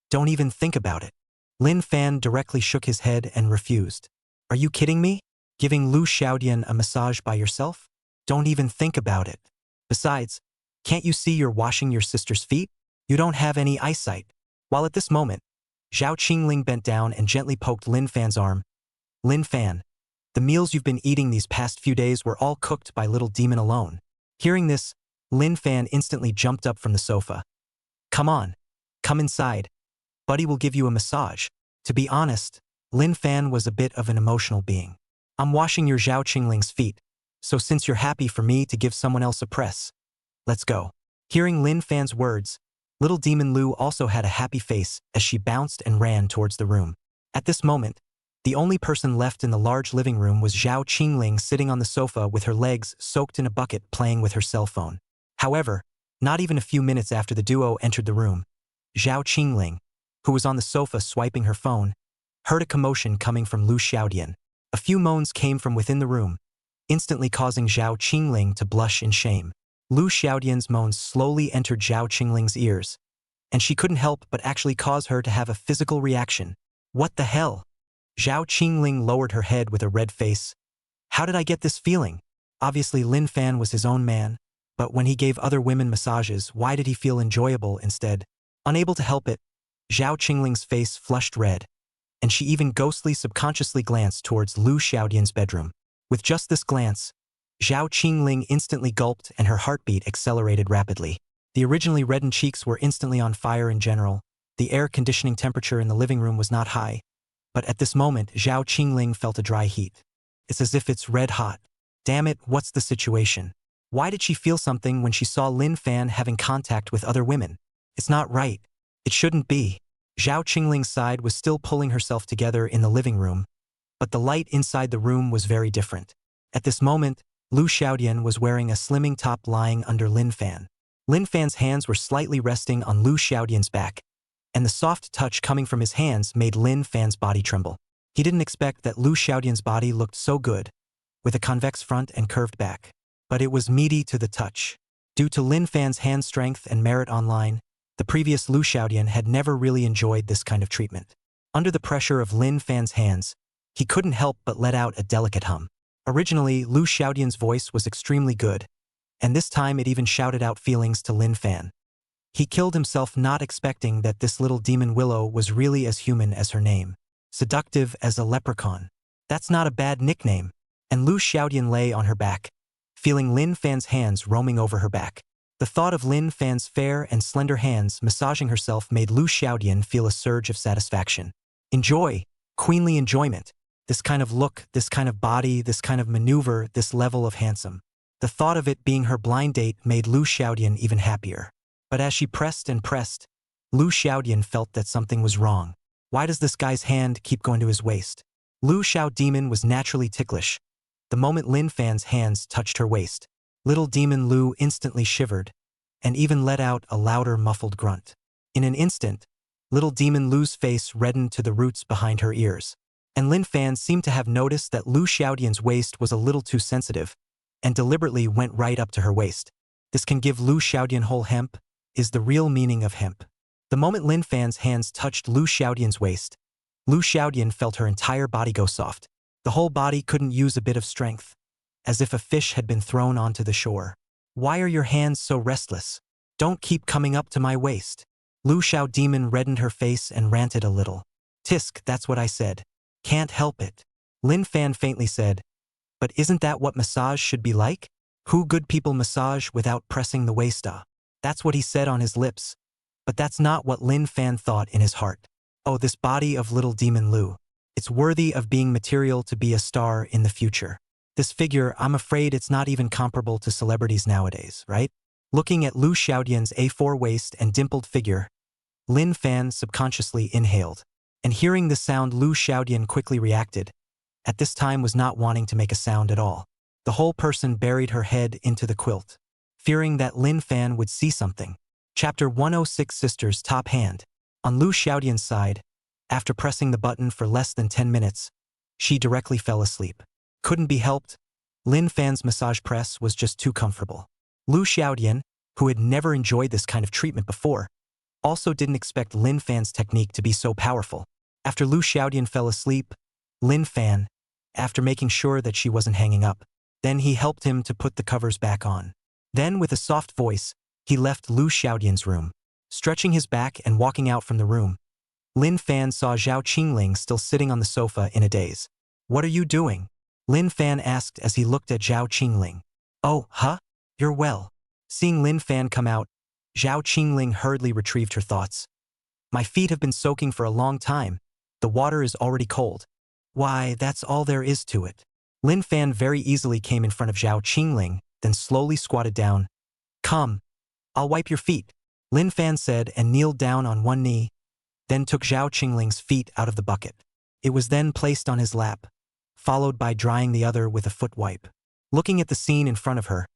Don't even think about it. Lin Fan directly shook his head and refused. Are you kidding me? Giving Lu Xiaodian a massage by yourself? Don't even think about it. Besides, can't you see you're washing your sister's feet? You don't have any eyesight. While at this moment, Zhao Qingling bent down and gently poked Lin Fan's arm. Lin Fan, the meals you've been eating these past few days were all cooked by Little Demon alone. Hearing this, Lin Fan instantly jumped up from the sofa. Come on, come inside. Buddy will give you a massage. To be honest, Lin Fan was a bit of an emotional being. I'm washing your Zhao Qingling's feet, so since you're happy for me to give someone else a press, let's go. Hearing Lin Fan's words, Little Demon Lu also had a happy face as she bounced and ran towards the room. At this moment, the only person left in the large living room was Zhao Qingling sitting on the sofa with her legs soaked in a bucket playing with her cell phone. However, not even a few minutes after the duo entered the room, Zhao Qingling, who was on the sofa swiping her phone, heard a commotion coming from Lu Xiaodian. A few moans came from within the room, instantly causing Zhao Qingling to blush in shame. Lu Xiaodian's moans slowly entered Zhao Qingling's ears, and she couldn't help but actually cause her to have a physical reaction. What the hell? Zhao Qingling lowered her head with a red face. How did I get this feeling? Obviously Lin Fan was his own man, but when he gave other women massages, why did he feel enjoyable instead? Unable to help it, Zhao Qingling's face flushed red, and she even ghostly subconsciously glanced towards Lu Xiaodian's bedroom. With just this glance, Zhao Qingling instantly gulped and her heartbeat accelerated rapidly. The originally reddened cheeks were instantly on fire in general. The air conditioning temperature in the living room was not high, but at this moment Zhao Qingling felt a dry heat. It's as if it's red hot. Damn it, what's the situation? Why did she feel something when she saw Lin Fan having contact with other women? It's not right. It shouldn't be. Zhao Qingling's side was still pulling herself together in the living room, but the light inside the room was very different. At this moment, Lu Xiaodian was wearing a slimming top lying under Lin Fan. Lin Fan's hands were slightly resting on Lu Xiaodian's back, and the soft touch coming from his hands made Lin Fan's body tremble. He didn't expect that Lu Xiaodian's body looked so good, with a convex front and curved back. But it was meaty to the touch. Due to Lin Fan's hand strength and merit online, the previous Lu Xiaodian had never really enjoyed this kind of treatment. Under the pressure of Lin Fan's hands, he couldn't help but let out a delicate hum. Originally, Lu Xiaodian's voice was extremely good, and this time it even shouted out feelings to Lin Fan. He killed himself not expecting that this little demon Willow was really as human as her name. Seductive as a leprechaun. That's not a bad nickname. And Lu Xiaodian lay on her back, feeling Lin Fan's hands roaming over her back. The thought of Lin Fan's fair and slender hands massaging herself made Lu Xiaodian feel a surge of satisfaction. Enjoy, queenly enjoyment. This kind of look, this kind of body, this kind of maneuver, this level of handsome. The thought of it being her blind date made Lu Xiaodian even happier. But as she pressed and pressed, Lu Xiaodian felt that something was wrong. Why does this guy's hand keep going to his waist? Lu Xiaodemon was naturally ticklish. The moment Lin Fan's hands touched her waist, little demon Lu instantly shivered, and even let out a louder muffled grunt. In an instant, little demon Lu's face reddened to the roots behind her ears, and Lin Fan seemed to have noticed that Lu Xiaodian's waist was a little too sensitive, and deliberately went right up to her waist. This can give Lu Xiaodian whole hemp, is the real meaning of hemp. The moment Lin Fan's hands touched Lu Xiaodian's waist, Lu Xiaodian felt her entire body go soft. The whole body couldn't use a bit of strength, as if a fish had been thrown onto the shore. Why are your hands so restless? Don't keep coming up to my waist. Lu Xiaodemon reddened her face and ranted a little. Tisk, that's what I said. Can't help it. Lin Fan faintly said, but isn't that what massage should be like? Who good people massage without pressing the waist? That's what he said on his lips. But that's not what Lin Fan thought in his heart. Oh, this body of little demon Lu. It's worthy of being material to be a star in the future. This figure, I'm afraid it's not even comparable to celebrities nowadays, right? Looking at Lu Xiaodian's A4 waist and dimpled figure, Lin Fan subconsciously inhaled. And hearing the sound, Lu Xiaodian quickly reacted. At this time was not wanting to make a sound at all. The whole person buried her head into the quilt, fearing that Lin Fan would see something. Chapter 106 Sisters Top Hand. On Lu Xiaodian's side, after pressing the button for less than 10 minutes, she directly fell asleep. Couldn't be helped. Lin Fan's massage press was just too comfortable. Lu Xiaodian, who had never enjoyed this kind of treatment before, also didn't expect Lin Fan's technique to be so powerful. After Lu Xiaodian fell asleep, Lin Fan, after making sure that she wasn't hanging up, then he helped him to put the covers back on. Then, with a soft voice, he left Lu Xiaodian's room. Stretching his back and walking out from the room, Lin Fan saw Zhao Qingling still sitting on the sofa in a daze. What are you doing? Lin Fan asked as he looked at Zhao Qingling. Oh, huh? You're well. Seeing Lin Fan come out, Zhao Qingling hurriedly retrieved her thoughts. My feet have been soaking for a long time. The water is already cold. Why, that's all there is to it. Lin Fan very easily came in front of Zhao Qingling, then slowly squatted down. Come, I'll wipe your feet, Lin Fan said and kneeled down on one knee, then took Zhao Qingling's feet out of the bucket. It was then placed on his lap, followed by drying the other with a foot wipe. Looking at the scene in front of her,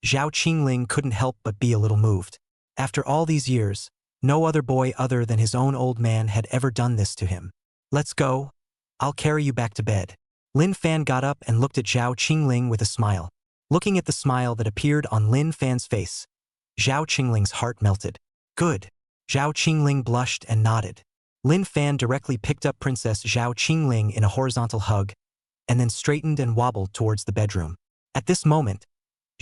Zhao Qingling couldn't help but be a little moved. After all these years, no other boy other than his own old man had ever done this to him. Let's go. I'll carry you back to bed. Lin Fan got up and looked at Zhao Qingling with a smile. Looking at the smile that appeared on Lin Fan's face, Zhao Qingling's heart melted. Good. Zhao Qingling blushed and nodded. Lin Fan directly picked up Princess Zhao Qingling in a horizontal hug, and then straightened and wobbled towards the bedroom. At this moment,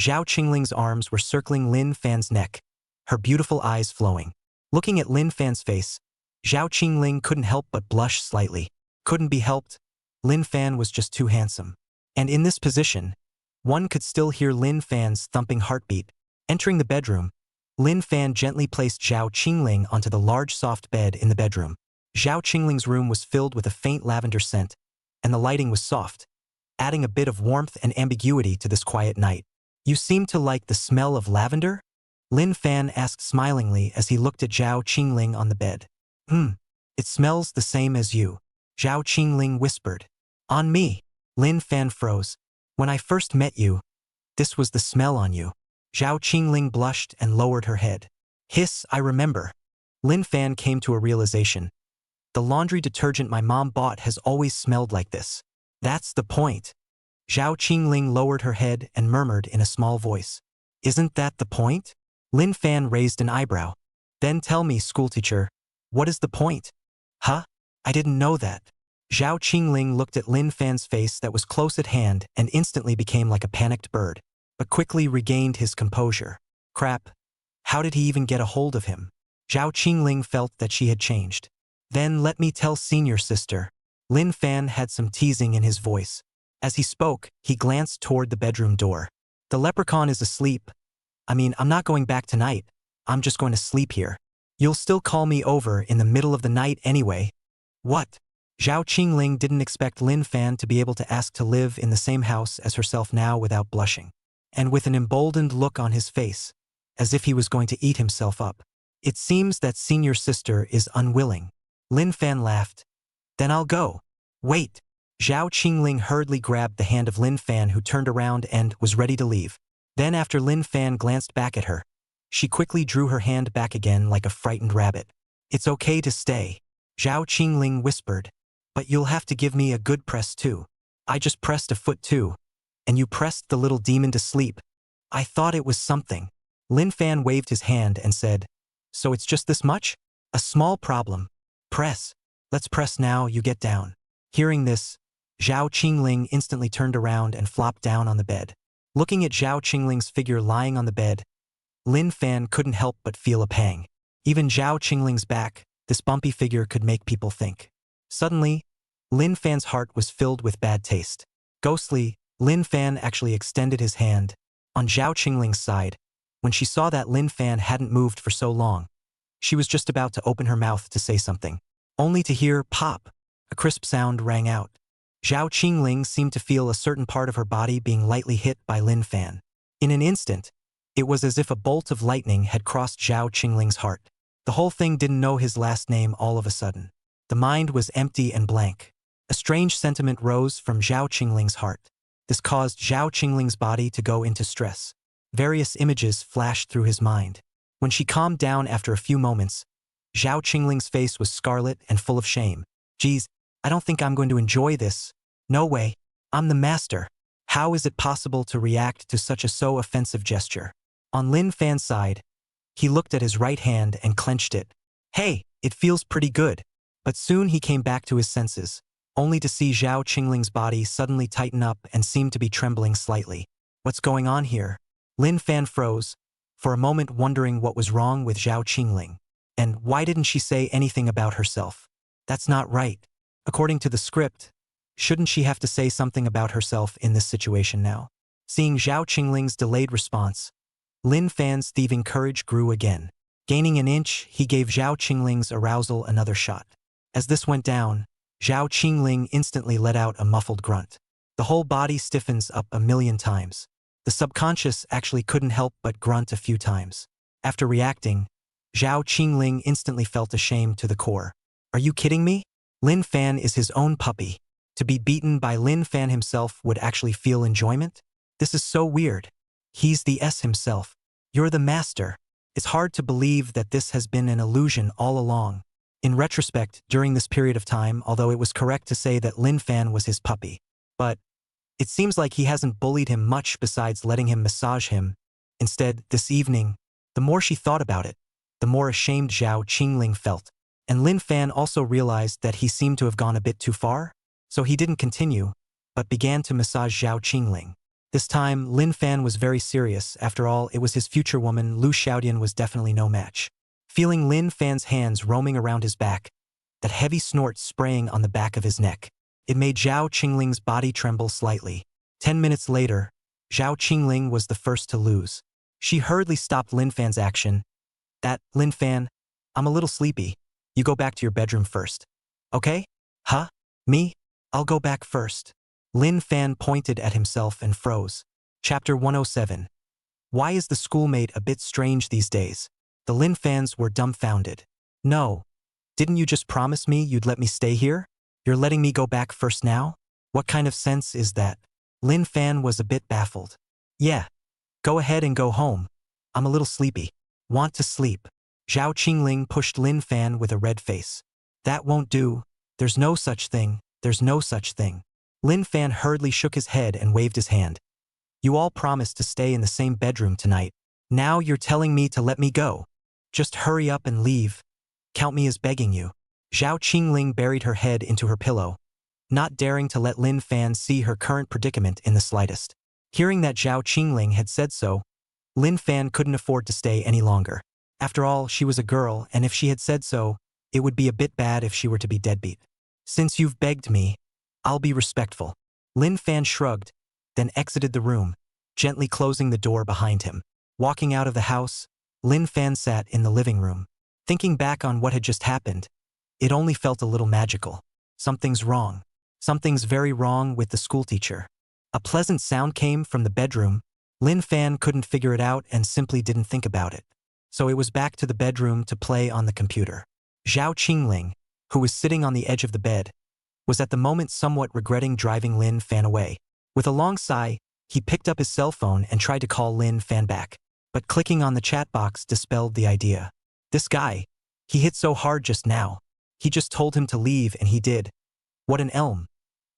Zhao Qingling's arms were circling Lin Fan's neck, her beautiful eyes flowing. Looking at Lin Fan's face, Zhao Qingling couldn't help but blush slightly. Couldn't be helped. Lin Fan was just too handsome. And in this position, one could still hear Lin Fan's thumping heartbeat. Entering the bedroom, Lin Fan gently placed Zhao Qingling onto the large soft bed in the bedroom. Zhao Qingling's room was filled with a faint lavender scent, and the lighting was soft, adding a bit of warmth and ambiguity to this quiet night. You seem to like the smell of lavender? Lin Fan asked smilingly as he looked at Zhao Qingling on the bed. It smells the same as you, Zhao Qingling whispered. On me. Lin Fan froze. When I first met you, this was the smell on you. Zhao Qingling blushed and lowered her head. Hiss, I remember. Lin Fan came to a realization. The laundry detergent my mom bought has always smelled like this. That's the point. Zhao Qingling lowered her head and murmured in a small voice. Isn't that the point? Lin Fan raised an eyebrow. Then tell me, schoolteacher, what is the point? Huh? I didn't know that. Zhao Qingling looked at Lin Fan's face that was close at hand and instantly became like a panicked bird, but quickly regained his composure. Crap. How did he even get a hold of him? Zhao Qingling felt that she had changed. Then let me tell senior sister. Lin Fan had some teasing in his voice. As he spoke, he glanced toward the bedroom door. The leprechaun is asleep. I'm not going back tonight. I'm just going to sleep here. You'll still call me over in the middle of the night anyway. What? Zhao Qingling didn't expect Lin Fan to be able to ask to live in the same house as herself now without blushing. And with an emboldened look on his face, as if he was going to eat himself up. It seems that senior sister is unwilling. Lin Fan laughed. Then I'll go. Wait. Zhao Qingling hurriedly grabbed the hand of Lin Fan, who turned around and was ready to leave. Then after Lin Fan glanced back at her, she quickly drew her hand back again like a frightened rabbit. It's okay to stay. Zhao Qingling whispered. But you'll have to give me a good press too. I just pressed a foot too. And you pressed the little demon to sleep. I thought it was something. Lin Fan waved his hand and said, So it's just this much? A small problem. Press. Let's press now, you get down. Hearing this, Zhao Qingling instantly turned around and flopped down on the bed. Looking at Zhao Qingling's figure lying on the bed, Lin Fan couldn't help but feel a pang. Even Zhao Qingling's back, this bumpy figure could make people think. Suddenly, Lin Fan's heart was filled with bad taste. Ghostly, Lin Fan actually extended his hand on Zhao Qingling's side. When she saw that Lin Fan hadn't moved for so long, she was just about to open her mouth to say something, only to hear pop. A crisp sound rang out. Zhao Qingling seemed to feel a certain part of her body being lightly hit by Lin Fan. In an instant, it was as if a bolt of lightning had crossed Zhao Qingling's heart. The whole thing didn't know his last name all of a sudden. The mind was empty and blank. A strange sentiment rose from Zhao Qingling's heart. This caused Zhao Qingling's body to go into stress. Various images flashed through his mind. When she calmed down after a few moments, Zhao Qingling's face was scarlet and full of shame. Geez, I don't think I'm going to enjoy this. No way. I'm the master. How is it possible to react to such a so offensive gesture? On Lin Fan's side, he looked at his right hand and clenched it. Hey, it feels pretty good. But soon he came back to his senses, only to see Zhao Qingling's body suddenly tighten up and seem to be trembling slightly. What's going on here? Lin Fan froze, for a moment wondering what was wrong with Zhao Qingling. And why didn't she say anything about herself? That's not right. According to the script, shouldn't she have to say something about herself in this situation now? Seeing Zhao Qingling's delayed response, Lin Fan's thieving courage grew again. Gaining an inch, he gave Zhao Qingling's arousal another shot. As this went down, Zhao Qingling instantly let out a muffled grunt. The whole body stiffens up 1,000,000 times. The subconscious actually couldn't help but grunt a few times. After reacting, Zhao Qingling instantly felt ashamed to the core. Are you kidding me? Lin Fan is his own puppy. To be beaten by Lin Fan himself would actually feel enjoyment? This is so weird. He's the S himself. You're the master. It's hard to believe that this has been an illusion all along. In retrospect, during this period of time, although it was correct to say that Lin Fan was his puppy, but it seems like he hasn't bullied him much besides letting him massage him. Instead, this evening, the more she thought about it, the more ashamed Zhao Qingling felt. And Lin Fan also realized that he seemed to have gone a bit too far, so he didn't continue, but began to massage Zhao Qingling. This time, Lin Fan was very serious. After all, it was his future woman. Lu Xiaodian was definitely no match. Feeling Lin Fan's hands roaming around his back, that heavy snort spraying on the back of his neck, it made Zhao Qingling's body tremble slightly. 10 minutes later, Zhao Qingling was the first to lose. She hurriedly stopped Lin Fan's action. Lin Fan, I'm a little sleepy. You go back to your bedroom first. Okay? Huh? Me? I'll go back first. Lin Fan pointed at himself and froze. Chapter 107. Why is the schoolmate a bit strange these days? The Lin Fans were dumbfounded. No. Didn't you just promise me you'd let me stay here? You're letting me go back first now? What kind of sense is that? Lin Fan was a bit baffled. Yeah. Go ahead and go home. I'm a little sleepy. Want to sleep. Zhao Qingling pushed Lin Fan with a red face. That won't do. There's no such thing. There's no such thing. Lin Fan hurriedly shook his head and waved his hand. You all promised to stay in the same bedroom tonight. Now you're telling me to let me go. Just hurry up and leave. Count me as begging you." Zhao Qingling buried her head into her pillow, not daring to let Lin Fan see her current predicament in the slightest. Hearing that Zhao Qingling had said so, Lin Fan couldn't afford to stay any longer. After all, she was a girl, and if she had said so, it would be a bit bad if she were to be deadbeat. "Since you've begged me, I'll be respectful." Lin Fan shrugged, then exited the room, gently closing the door behind him. Walking out of the house, Lin Fan sat in the living room. Thinking back on what had just happened, it only felt a little magical. Something's wrong. Something's very wrong with the schoolteacher. A pleasant sound came from the bedroom. Lin Fan couldn't figure it out and simply didn't think about it. So it was back to the bedroom to play on the computer. Zhao Qingling, who was sitting on the edge of the bed, was at the moment somewhat regretting driving Lin Fan away. With a long sigh, he picked up his cell phone and tried to call Lin Fan back. But clicking on the chat box dispelled the idea. This guy, he hit so hard just now. He just told him to leave and he did. What an elm.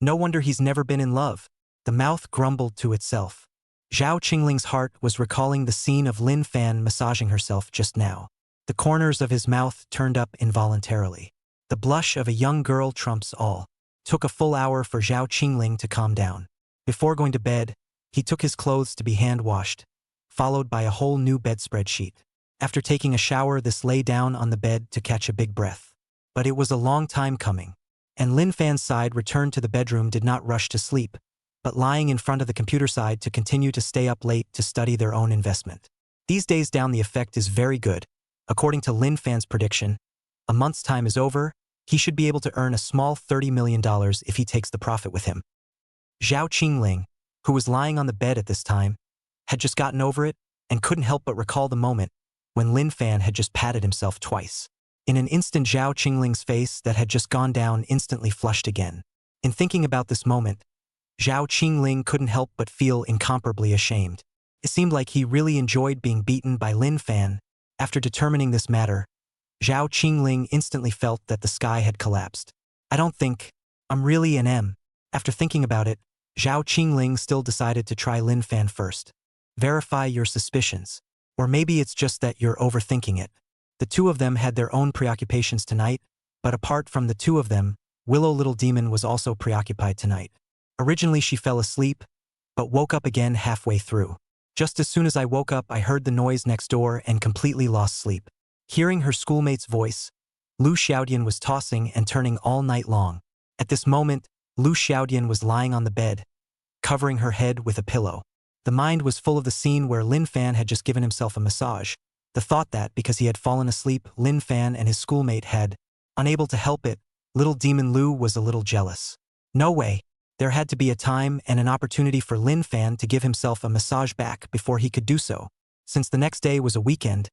No wonder he's never been in love. The mouth grumbled to itself. Zhao Qingling's heart was recalling the scene of Lin Fan massaging herself just now. The corners of his mouth turned up involuntarily. The blush of a young girl trumps all. Took a full hour for Zhao Qingling to calm down. Before going to bed, he took his clothes to be hand-washed, followed by a whole new bedspread sheet. After taking a shower, this lay down on the bed to catch a big breath. But it was a long time coming. And Lin Fan's side returned to the bedroom did not rush to sleep, but lying in front of the computer side to continue to stay up late to study their own investment. These days down the effect is very good. According to Lin Fan's prediction, a month's time is over, he should be able to earn a small $30 million if he takes the profit with him. Zhao Qingling, who was lying on the bed at this time, had just gotten over it and couldn't help but recall the moment when Lin Fan had just patted himself twice. In an instant, Zhao Qingling's face that had just gone down instantly flushed again. In thinking about this moment, Zhao Qingling couldn't help but feel incomparably ashamed. It seemed like he really enjoyed being beaten by Lin Fan. After determining this matter, Zhao Qingling instantly felt that the sky had collapsed. I don't think I'm really an M. After thinking about it, Zhao Qingling still decided to try Lin Fan first. Verify your suspicions. Or maybe it's just that you're overthinking it. The two of them had their own preoccupations tonight, but apart from the two of them, Willow Little Demon was also preoccupied tonight. Originally she fell asleep, but woke up again halfway through. Just as soon as I woke up, I heard the noise next door and completely lost sleep. Hearing her schoolmate's voice, Lu Xiaodian was tossing and turning all night long. At this moment, Lu Xiaodian was lying on the bed, covering her head with a pillow. The mind was full of the scene where Lin Fan had just given himself a massage. The thought that, because he had fallen asleep, Lin Fan and his schoolmate had, unable to help it, little demon Lu was a little jealous. No way. There had to be a time and an opportunity for Lin Fan to give himself a massage back before he could do so. Since the next day was a weekend,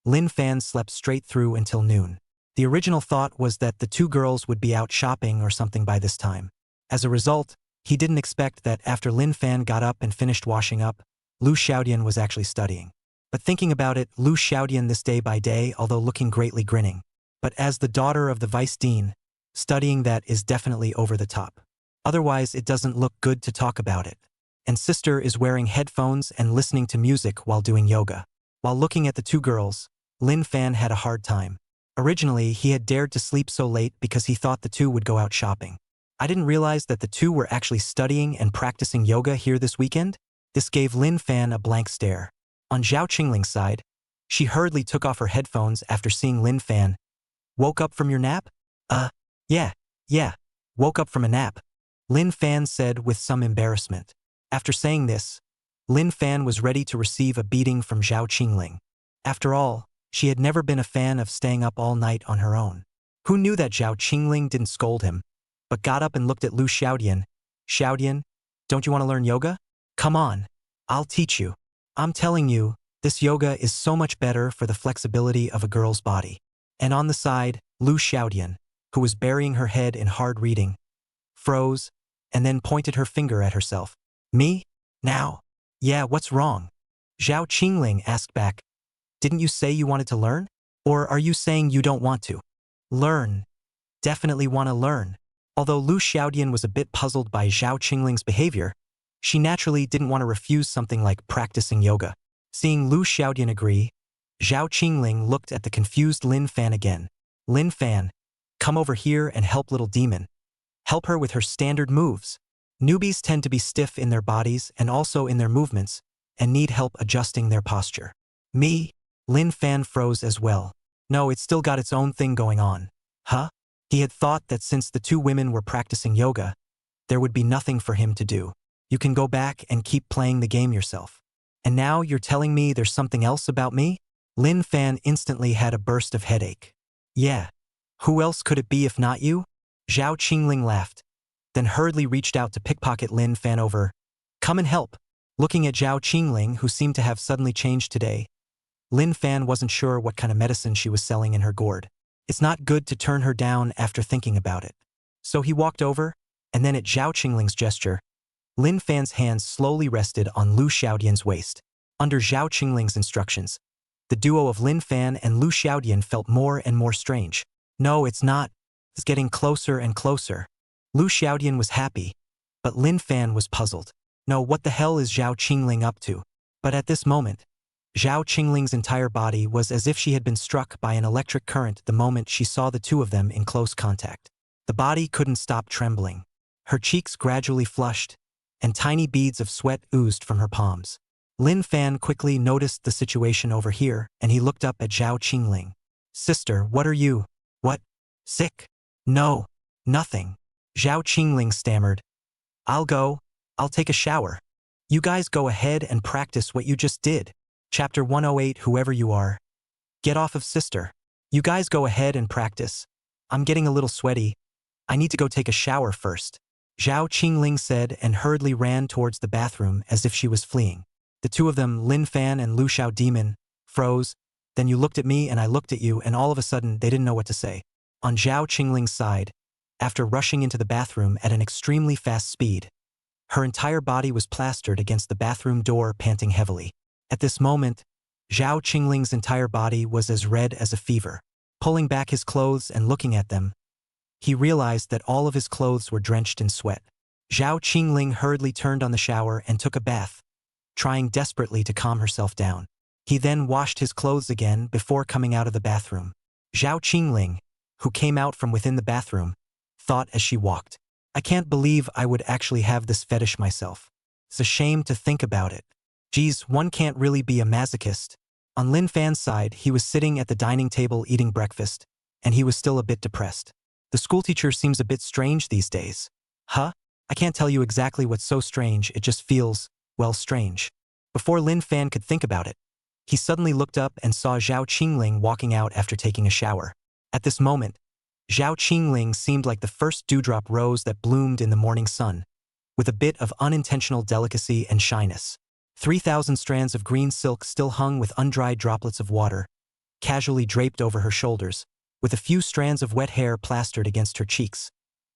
Lin Fan slept straight through until noon. The original thought was that the two girls would be out shopping or something by this time. As a result, he didn't expect that after Lin Fan got up and finished washing up, Lu Xiaodian was actually studying. But thinking about it, Lu Xiaodian this day by day, although looking greatly grinning. But as the daughter of the vice dean, studying that is definitely over the top. Otherwise, it doesn't look good to talk about it. And sister is wearing headphones and listening to music while doing yoga. While looking at the two girls, Lin Fan had a hard time. Originally, he had dared to sleep so late because he thought the two would go out shopping. I didn't realize that the two were actually studying and practicing yoga here this weekend. This gave Lin Fan a blank stare. On Zhao Qingling's side, she hurriedly took off her headphones after seeing Lin Fan. Woke up from your nap? Yeah. Woke up from a nap. Lin Fan said with some embarrassment. After saying this, Lin Fan was ready to receive a beating from Zhao Qingling. After all, she had never been a fan of staying up all night on her own. Who knew that Zhao Qingling didn't scold him, but got up and looked at Lu Xiaodian. Xiaodian, don't you want to learn yoga? Come on, I'll teach you. I'm telling you, this yoga is so much better for the flexibility of a girl's body. And on the side, Lu Xiaodian, who was burying her head in hard reading, froze, and then pointed her finger at herself. Me? Now? Yeah, what's wrong? Zhao Qingling asked back. Didn't you say you wanted to learn? Or are you saying you don't want to? Learn. Definitely want to learn. Although Lu Xiaodian was a bit puzzled by Zhao Qingling's behavior, She naturally didn't want to refuse something like practicing yoga. Seeing Lu Xiaodian agree, Zhao Qingling looked at the confused Lin Fan again. Lin Fan, come over here and help little demon. Help her with her standard moves. Newbies tend to be stiff in their bodies and also in their movements, and need help adjusting their posture. Me? Lin Fan froze as well. No, it's still got its own thing going on. Huh? He had thought that since the two women were practicing yoga, there would be nothing for him to do. You can go back and keep playing the game yourself. And now you're telling me there's something else about me? Lin Fan instantly had a burst of headache. Yeah. Who else could it be if not you? Zhao Qingling laughed, then hurriedly reached out to pickpocket Lin Fan over. Come and help. Looking at Zhao Qingling, who seemed to have suddenly changed today, Lin Fan wasn't sure what kind of medicine she was selling in her gourd. It's not good to turn her down after thinking about it. So he walked over, and then at Zhao Qingling's gesture, Lin Fan's hands slowly rested on Lu Xiaodian's waist. Under Zhao Qingling's instructions, the duo of Lin Fan and Lu Xiaodian felt more and more strange. No, it's not. It's getting closer and closer. Lu Xiaodian was happy, but Lin Fan was puzzled. No, what the hell is Zhao Qingling up to? But at this moment, Zhao Qingling's entire body was as if she had been struck by an electric current the moment she saw the two of them in close contact. The body couldn't stop trembling. Her cheeks gradually flushed, and tiny beads of sweat oozed from her palms. Lin Fan quickly noticed the situation over here, and he looked up at Zhao Qingling. Sister, what are you? What? Sick? No. Nothing. Zhao Qingling stammered. I'll take a shower. You guys go ahead and practice what you just did. Chapter 108. Whoever you are. Get off of sister. You guys go ahead and practice. I'm getting a little sweaty. I need to go take a shower first. Zhao Qingling said and hurriedly ran towards the bathroom as if she was fleeing. The two of them, Lin Fan and Lu Xiao Demon, froze. Then you looked at me and I looked at you, and all of a sudden they didn't know what to say. On Zhao Qingling's side, after rushing into the bathroom at an extremely fast speed, her entire body was plastered against the bathroom door, panting heavily. At this moment, Zhao Qingling's entire body was as red as a fever. Pulling back his clothes and looking at them, he realized that all of his clothes were drenched in sweat. Zhao Qingling hurriedly turned on the shower and took a bath, trying desperately to calm herself down. He then washed his clothes again before coming out of the bathroom. Zhao Qingling, who came out from within the bathroom, thought as she walked, I can't believe I would actually have this fetish myself. It's a shame to think about it. Geez, one can't really be a masochist. On Lin Fan's side, he was sitting at the dining table eating breakfast, and he was still a bit depressed. The schoolteacher seems a bit strange these days. Huh? I can't tell you exactly what's so strange, it just feels, well, strange. Before Lin Fan could think about it, he suddenly looked up and saw Zhao Qingling walking out after taking a shower. At this moment, Zhao Qingling seemed like the first dewdrop rose that bloomed in the morning sun, with a bit of unintentional delicacy and shyness. 3,000 strands of green silk still hung with undried droplets of water, casually draped over her shoulders, with a few strands of wet hair plastered against her cheeks,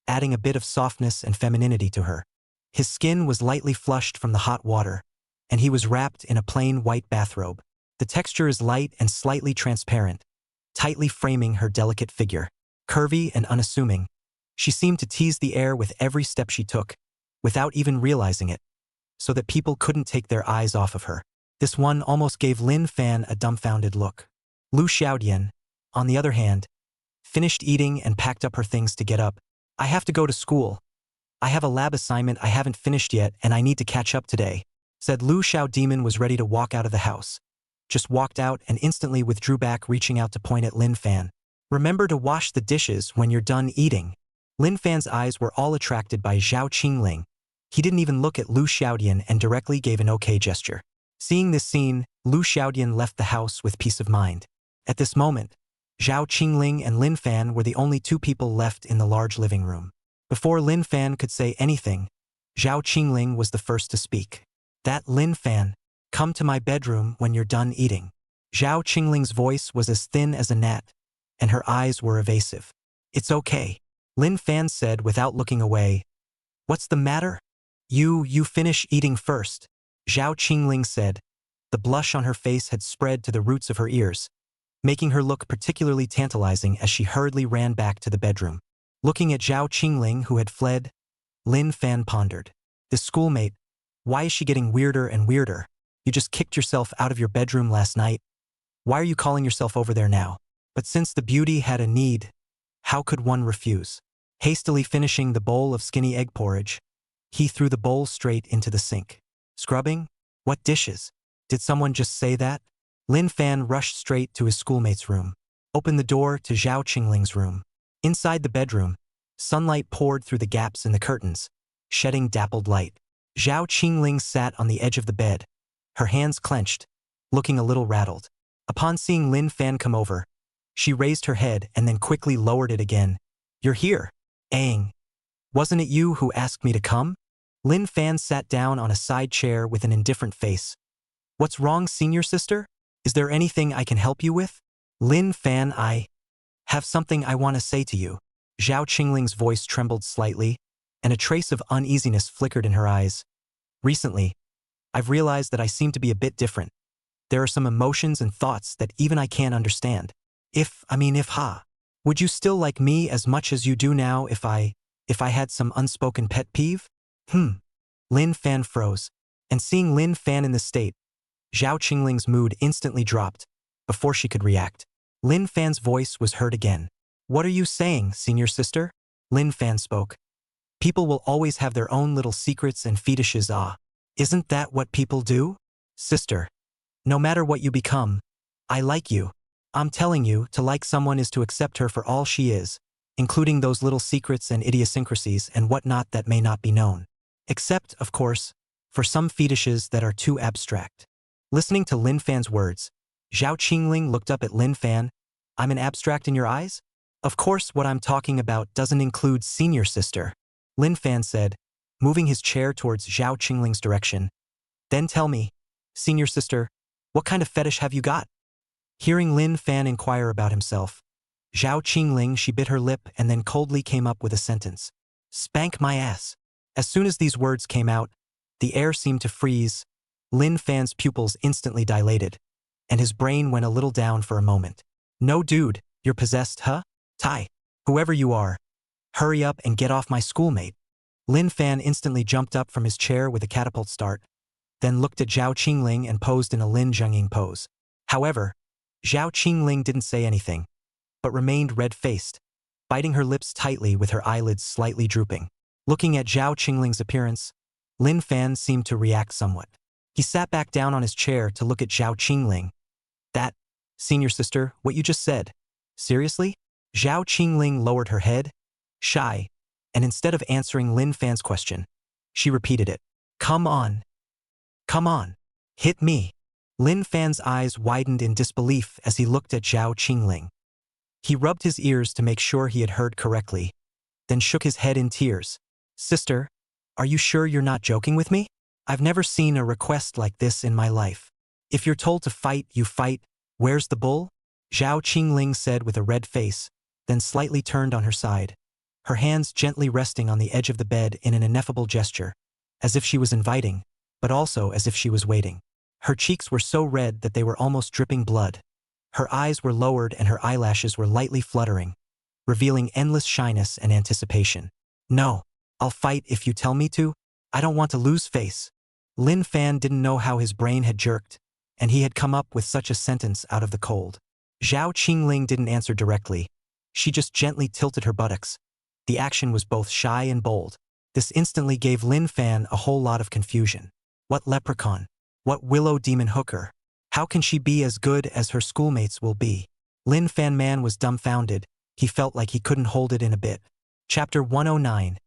adding a bit of softness and femininity to her. His skin was lightly flushed from the hot water, and he was wrapped in a plain white bathrobe. The texture is light and slightly transparent, tightly framing her delicate figure. Curvy and unassuming, she seemed to tease the air with every step she took, without even realizing it, so that people couldn't take their eyes off of her. This one almost gave Lin Fan a dumbfounded look. Lu Xiaodian, on the other hand, finished eating and packed up her things to get up. I have to go to school. I have a lab assignment I haven't finished yet and I need to catch up today, said Lu Xiao Demon. Was ready to walk out of the house. Just walked out and instantly withdrew back, reaching out to point at Lin Fan. Remember to wash the dishes when you're done eating. Lin Fan's eyes were all attracted by Zhao Qingling. He didn't even look at Lu Xiaodian and directly gave an okay gesture. Seeing this scene, Lu Xiaodian left the house with peace of mind. At this moment, Zhao Qingling and Lin Fan were the only two people left in the large living room. Before Lin Fan could say anything, Zhao Qingling was the first to speak. That Lin Fan, come to my bedroom when you're done eating. Zhao Qingling's voice was as thin as a gnat, and her eyes were evasive. It's okay, Lin Fan said without looking away. What's the matter? You finish eating first, Zhao Qingling said. The blush on her face had spread to the roots of her ears, making her look particularly tantalizing as she hurriedly ran back to the bedroom. Looking at Zhao Qingling, who had fled, Lin Fan pondered. This schoolmate, Why is she getting weirder and weirder? You just kicked yourself out of your bedroom last night. Why are you calling yourself over there now? But since the beauty had a need, how could one refuse? Hastily finishing the bowl of skinny egg porridge, he threw the bowl straight into the sink. Scrubbing? What dishes? Did someone just say that? Lin Fan rushed straight to his schoolmate's room, opened the door to Zhao Qingling's room. Inside the bedroom, sunlight poured through the gaps in the curtains, shedding dappled light. Zhao Qingling sat on the edge of the bed, her hands clenched, looking a little rattled. Upon seeing Lin Fan come over, she raised her head and then quickly lowered it again. You're here, Aang. Wasn't it you who asked me to come? Lin Fan sat down on a side chair with an indifferent face. What's wrong, senior sister? Is there anything I can help you with? Lin Fan, I have something I want to say to you. Zhao Qingling's voice trembled slightly, and a trace of uneasiness flickered in her eyes. Recently, I've realized that I seem to be a bit different. There are some emotions and thoughts that even I can't understand. Would you still like me as much as you do now if I had some unspoken pet peeve? Lin Fan froze, and seeing Lin Fan in this state, Zhao Qingling's mood instantly dropped. Before she could react, Lin Fan's voice was heard again. What are you saying, senior sister? Lin Fan spoke. People will always have their own little secrets and fetishes, Isn't that what people do? Sister, no matter what you become, I like you. I'm telling you, to like someone is to accept her for all she is, including those little secrets and idiosyncrasies and whatnot that may not be known. Except, of course, for some fetishes that are too abstract. Listening to Lin Fan's words, Zhao Qingling looked up at Lin Fan. I'm an abstract in your eyes? Of course what I'm talking about doesn't include senior sister, Lin Fan said, moving his chair towards Zhao Qingling's direction. Then tell me, senior sister, what kind of fetish have you got? Hearing Lin Fan inquire about himself, Zhao Qingling, she bit her lip and then coldly came up with a sentence. Spank my ass. As soon as these words came out, the air seemed to freeze. Lin Fan's pupils instantly dilated, and his brain went a little down for a moment. No dude, you're possessed, huh? Tai, whoever you are, hurry up and get off my schoolmate. Lin Fan instantly jumped up from his chair with a catapult start, then looked at Zhao Qingling and posed in a Lin Zhengying pose. However, Zhao Qingling didn't say anything, but remained red-faced, biting her lips tightly with her eyelids slightly drooping. Looking at Zhao Qingling's appearance, Lin Fan seemed to react somewhat. He sat back down on his chair to look at Zhao Qingling. That, senior sister, what you just said. Seriously? Zhao Qingling lowered her head, shy, and instead of answering Lin Fan's question, she repeated it. Come on. Come on. Hit me. Lin Fan's eyes widened in disbelief as he looked at Zhao Qingling. He rubbed his ears to make sure he had heard correctly, then shook his head in tears. Sister, are you sure you're not joking with me? I've never seen a request like this in my life. If you're told to fight, you fight. Where's the bull? Zhao Qingling said with a red face, then slightly turned on her side, her hands gently resting on the edge of the bed in an ineffable gesture, as if she was inviting, but also as if she was waiting. Her cheeks were so red that they were almost dripping blood. Her eyes were lowered and her eyelashes were lightly fluttering, revealing endless shyness and anticipation. No, I'll fight if you tell me to. I don't want to lose face. Lin Fan didn't know how his brain had jerked, and he had come up with such a sentence out of the cold. Zhao Qingling didn't answer directly. She just gently tilted her buttocks. The action was both shy and bold. This instantly gave Lin Fan a whole lot of confusion. What leprechaun? What willow demon hooker? How can she be as good as her schoolmates will be? Lin Fan man was dumbfounded. He felt like he couldn't hold it in a bit. Chapter 109.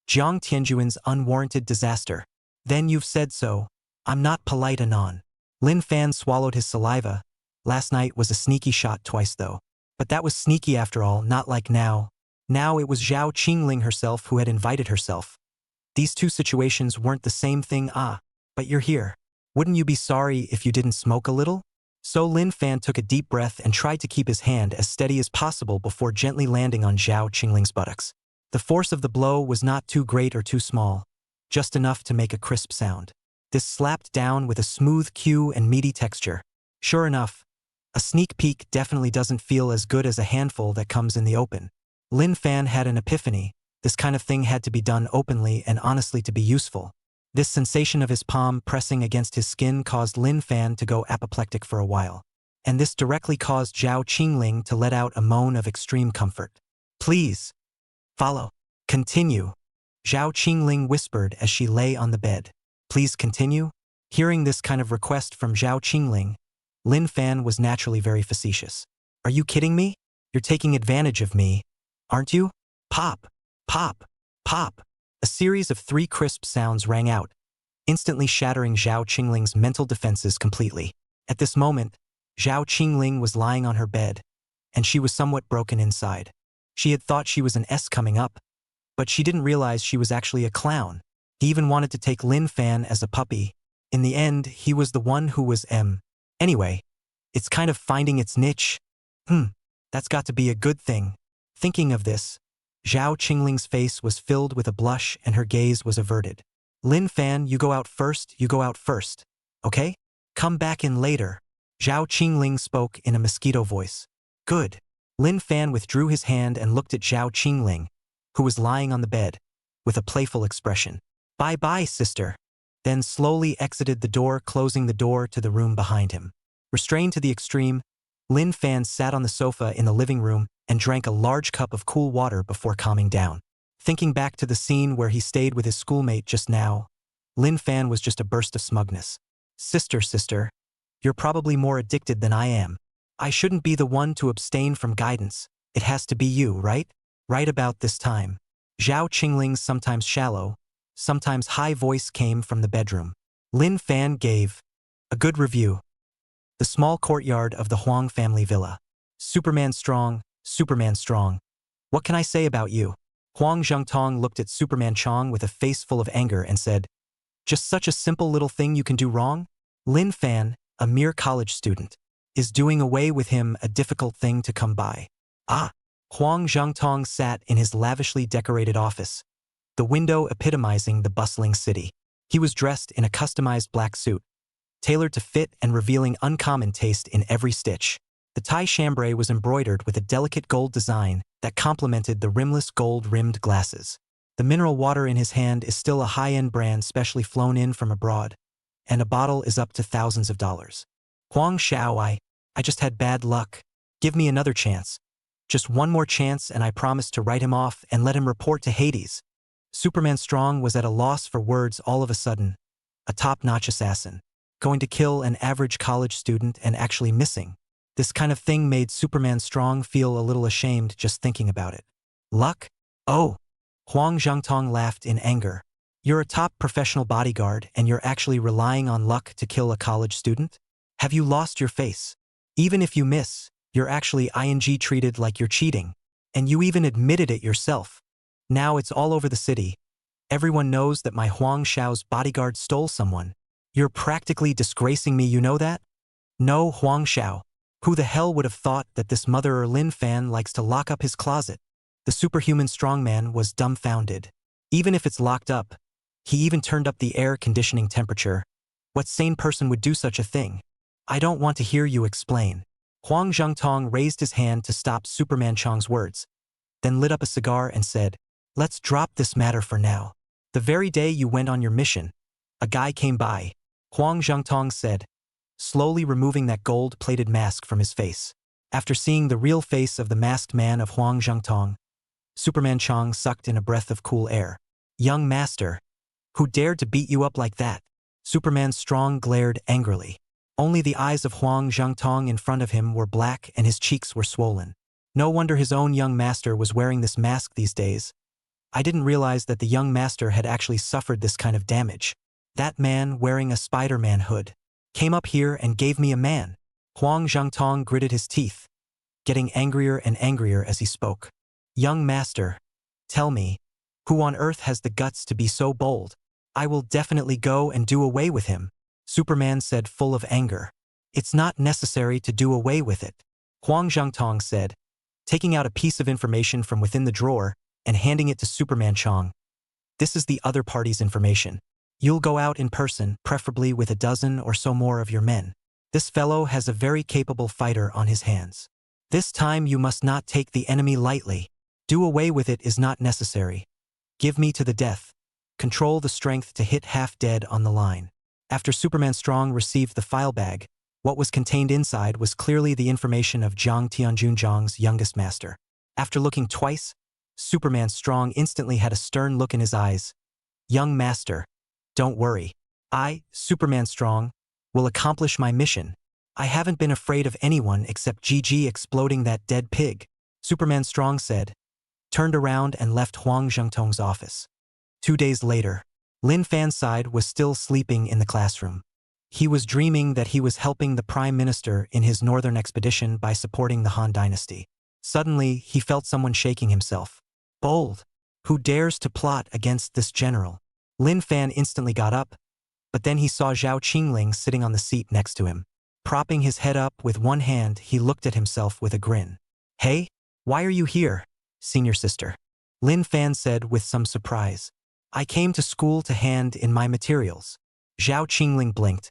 Jiang Tianjuan's unwarranted disaster. Then you've said so. I'm not polite, Anon. Lin Fan swallowed his saliva. Last night was a sneaky shot twice though. But that was sneaky after all, not like now. Now it was Zhao Qingling herself who had invited herself. These two situations weren't the same thing, but you're here. Wouldn't you be sorry if you didn't smoke a little? So Lin Fan took a deep breath and tried to keep his hand as steady as possible before gently landing on Zhao Qingling's buttocks. The force of the blow was not too great or too small, just enough to make a crisp sound. This slapped down with a smooth cue and meaty texture. Sure enough, a sneak peek definitely doesn't feel as good as a handful that comes in the open. Lin Fan had an epiphany. This kind of thing had to be done openly and honestly to be useful. This sensation of his palm pressing against his skin caused Lin Fan to go apoplectic for a while. And this directly caused Zhao Qingling to let out a moan of extreme comfort. Please. Follow. Continue. Zhao Qingling whispered as she lay on the bed. Please continue? Hearing this kind of request from Zhao Qingling, Lin Fan was naturally very facetious. Are you kidding me? You're taking advantage of me, aren't you? Pop, pop, pop. A series of 3 crisp sounds rang out, instantly shattering Zhao Qingling's mental defenses completely. At this moment, Zhao Qingling was lying on her bed, and she was somewhat broken inside. She had thought she was an S coming up, but she didn't realize she was actually a clown. He even wanted to take Lin Fan as a puppy. In the end, he was the one who was M. Anyway, it's kind of finding its niche. That's got to be a good thing. Thinking of this, Zhao Qingling's face was filled with a blush and her gaze was averted. Lin Fan, you go out first, okay? Come back in later. Zhao Qingling spoke in a mosquito voice. Good. Lin Fan withdrew his hand and looked at Zhao Qingling, who was lying on the bed, with a playful expression. Bye-bye, sister. Then slowly exited the door, closing the door to the room behind him. Restrained to the extreme, Lin Fan sat on the sofa in the living room and drank a large cup of cool water before calming down. Thinking back to the scene where he stayed with his schoolmate just now, Lin Fan was just a burst of smugness. Sister, you're probably more addicted than I am. I shouldn't be the one to abstain from guidance. It has to be you, right? Right about this time, Zhao Qingling's sometimes shallow, sometimes high voice came from the bedroom. Lin Fan gave a good review. The small courtyard of the Huang family villa. Superman strong. What can I say about you? Huang Zhengtong looked at Superman Chong with a face full of anger and said, just such a simple little thing you can do wrong? Lin Fan, a mere college student, is doing away with him a difficult thing to come by. Huang Zhengtong sat in his lavishly decorated office, the window epitomizing the bustling city. He was dressed in a customized black suit, tailored to fit and revealing uncommon taste in every stitch. The tie chambray was embroidered with a delicate gold design that complemented the rimless gold-rimmed glasses. The mineral water in his hand is still a high-end brand specially flown in from abroad, and a bottle is up to thousands of dollars. Huang Xiao, I just had bad luck. Give me another chance. Just one more chance and I promise to write him off and let him report to Hades. Superman Strong was at a loss for words all of a sudden. A top-notch assassin, going to kill an average college student and actually missing. This kind of thing made Superman Strong feel a little ashamed just thinking about it. Luck? Oh! Huang Zhengtong laughed in anger. You're a top professional bodyguard and you're actually relying on luck to kill a college student? Have you lost your face? Even if you miss, you're actually treated like you're cheating. And you even admitted it yourself. Now it's all over the city. Everyone knows that my Huang Xiao's bodyguard stole someone. You're practically disgracing me, you know that? No, Huang Xiao. Who the hell would have thought that this motherer Lin Fan likes to lock up his closet? The superhuman strongman was dumbfounded. Even if it's locked up, he even turned up the air conditioning temperature. What sane person would do such a thing? I don't want to hear you explain. Huang Zhengtong raised his hand to stop Superman Chong's words, then lit up a cigar and said, let's drop this matter for now. The very day you went on your mission, a guy came by, Huang Zhengtong said, slowly removing that gold-plated mask from his face. After seeing the real face of the masked man of Huang Zhengtong, Superman Chong sucked in a breath of cool air. Young master, who dared to beat you up like that? Superman Strong glared angrily. Only the eyes of Huang Zhengtong in front of him were black and his cheeks were swollen. No wonder his own young master was wearing this mask these days. I didn't realize that the young master had actually suffered this kind of damage. That man wearing a Spider-Man hood came up here and gave me a man. Huang Zhengtong gritted his teeth, getting angrier and angrier as he spoke. Young master, tell me, who on earth has the guts to be so bold? I will definitely go and do away with him, Superman said full of anger. It's not necessary to do away with it, Huang Zhengtong said, taking out a piece of information from within the drawer and handing it to Superman Chong. This is the other party's information. You'll go out in person, preferably with a dozen or so more of your men. This fellow has a very capable fighter on his hands. This time you must not take the enemy lightly. Do away with it is not necessary. Give me to the death. Control the strength to hit half dead on the line. After Superman Strong received the file bag, what was contained inside was clearly the information of Jang Tianjun Zhang's youngest master. After looking twice, Superman Strong instantly had a stern look in his eyes. Young master, don't worry. I, Superman Strong, will accomplish my mission. I haven't been afraid of anyone except GG exploding that dead pig, Superman Strong said, turned around and left Huang Zhengtong's office. 2 days later, Lin Fan's side was still sleeping in the classroom. He was dreaming that he was helping the Prime Minister in his northern expedition by supporting the Han Dynasty. Suddenly, he felt someone shaking himself. Bold! Who dares to plot against this general? Lin Fan instantly got up, but then he saw Zhao Qingling sitting on the seat next to him. Propping his head up with one hand, he looked at himself with a grin. Hey, why are you here, senior sister? Lin Fan said with some surprise. I came to school to hand in my materials. Zhao Qingling blinked.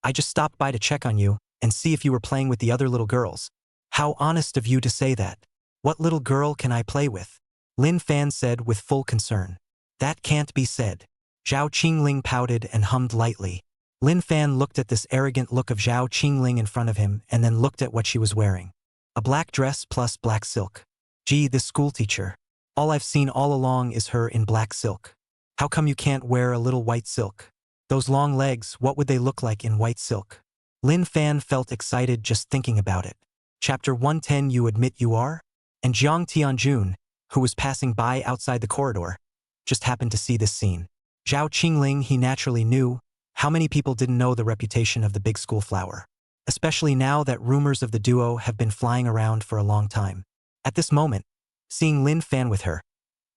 I just stopped by to check on you and see if you were playing with the other little girls. How honest of you to say that. What little girl can I play with? Lin Fan said with full concern. That can't be said. Zhao Qingling pouted and hummed lightly. Lin Fan looked at this arrogant look of Zhao Qingling in front of him and then looked at what she was wearing. A black dress plus black silk. Gee, this schoolteacher. All I've seen all along is her in black silk. How come you can't wear a little white silk? Those long legs, what would they look like in white silk? Lin Fan felt excited just thinking about it. Chapter 110 You Admit You Are? And Jiang Tianjun, who was passing by outside the corridor, just happened to see this scene. Zhao Qingling he naturally knew. How many people didn't know the reputation of the big school flower? Especially now that rumors of the duo have been flying around for a long time. At this moment, seeing Lin Fan with her,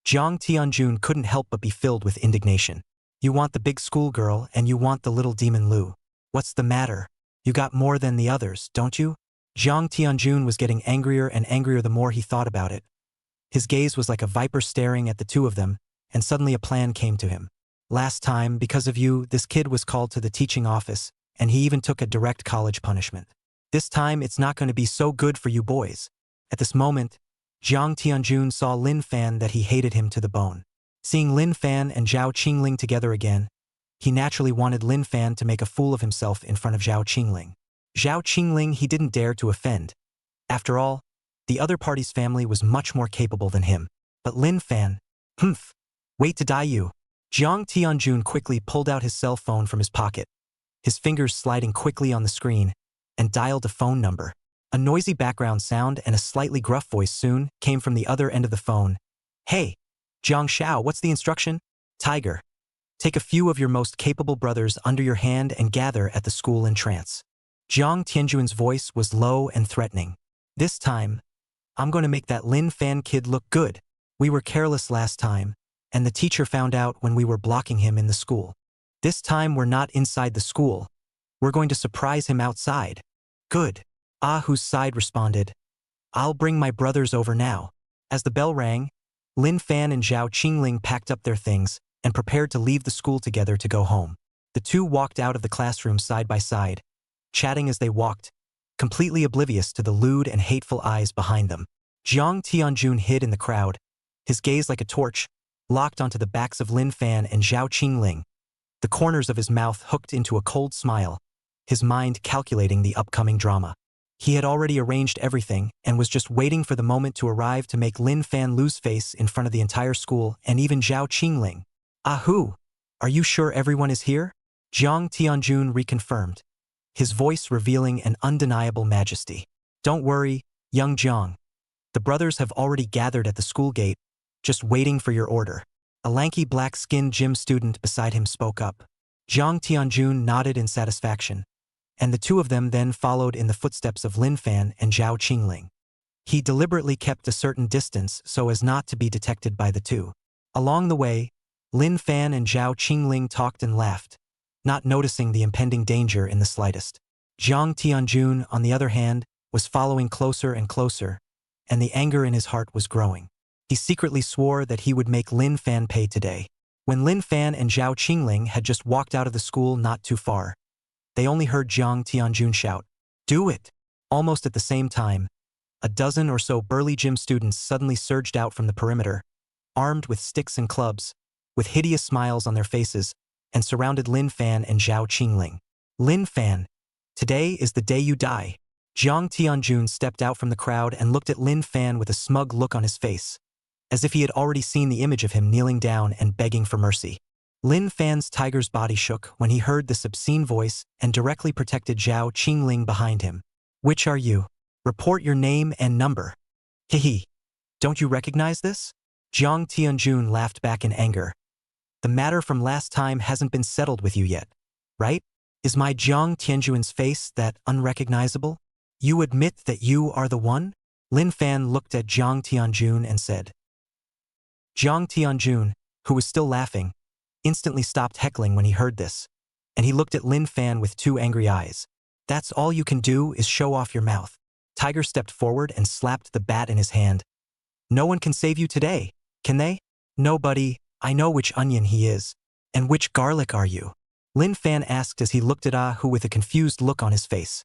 Jiang Tianjun couldn't help but be filled with indignation. You want the big schoolgirl and you want the little demon Lu. What's the matter? You got more than the others, don't you? Jiang Tianjun was getting angrier and angrier the more he thought about it. His gaze was like a viper staring at the two of them, and suddenly a plan came to him. Last time, because of you, this kid was called to the teaching office, and he even took a direct college punishment. This time, it's not going to be so good for you boys. At this moment, Jiang Tianjun saw Lin Fan that he hated him to the bone. Seeing Lin Fan and Zhao Qingling together again, he naturally wanted Lin Fan to make a fool of himself in front of Zhao Qingling. Zhao Qingling he didn't dare to offend. After all, the other party's family was much more capable than him. But Lin Fan, wait to die you. Jiang Tianjun quickly pulled out his cell phone from his pocket, his fingers sliding quickly on the screen, and dialed a phone number. A noisy background sound and a slightly gruff voice soon came from the other end of the phone. Hey, Jiang Xiao, what's the instruction? Tiger. Take a few of your most capable brothers under your hand and gather at the school in trance. Jiang Tianjun's voice was low and threatening. This time, I'm going to make that Lin Fan kid look good. We were careless last time, and the teacher found out when we were blocking him in the school. This time we're not inside the school. We're going to surprise him outside. Good. Ah Hu's side responded. I'll bring my brothers over now. As the bell rang, Lin Fan and Zhao Qingling packed up their things and prepared to leave the school together to go home. The two walked out of the classroom side by side, chatting as they walked, completely oblivious to the lewd and hateful eyes behind them. Jiang Tianjun hid in the crowd, his gaze like a torch, locked onto the backs of Lin Fan and Zhao Qingling, the corners of his mouth hooked into a cold smile, his mind calculating the upcoming drama. He had already arranged everything and was just waiting for the moment to arrive to make Lin Fan lose face in front of the entire school and even Zhao Qingling. Ahu! Are you sure everyone is here? Jiang Tianjun reconfirmed, his voice revealing an undeniable majesty. Don't worry, young Jiang. The brothers have already gathered at the school gate, just waiting for your order. A lanky black-skinned gym student beside him spoke up. Jiang Tianjun nodded in satisfaction, and the two of them then followed in the footsteps of Lin Fan and Zhao Qingling. He deliberately kept a certain distance so as not to be detected by the two. Along the way, Lin Fan and Zhao Qingling talked and laughed, not noticing the impending danger in the slightest. Jiang Tianjun, on the other hand, was following closer and closer, and the anger in his heart was growing. He secretly swore that he would make Lin Fan pay today. When Lin Fan and Zhao Qingling had just walked out of the school not too far, they only heard Jiang Tianjun shout, "Do it!" Almost at the same time, a dozen or so burly gym students suddenly surged out from the perimeter, armed with sticks and clubs, with hideous smiles on their faces, and surrounded Lin Fan and Zhao Qingling. Lin Fan, today is the day you die. Jiang Tianjun stepped out from the crowd and looked at Lin Fan with a smug look on his face, as if he had already seen the image of him kneeling down and begging for mercy. Lin Fan's tiger's body shook when he heard this obscene voice and directly protected Zhao Qingling behind him. Which are you? Report your name and number. Hehe. Don't you recognize this? Jiang Tianjun laughed back in anger. The matter from last time hasn't been settled with you yet, right? Is my Jiang Tianjun's face that unrecognizable? You admit that you are the one? Lin Fan looked at Jiang Tianjun and said. Jiang Tianjun, who was still laughing, instantly stopped heckling when he heard this, and he looked at Lin Fan with two angry eyes. That's all you can do is show off your mouth. Tiger stepped forward and slapped the bat in his hand. No one can save you today, can they? Nobody. I know which onion he is. And which garlic are you? Lin Fan asked as he looked at Ahu with a confused look on his face.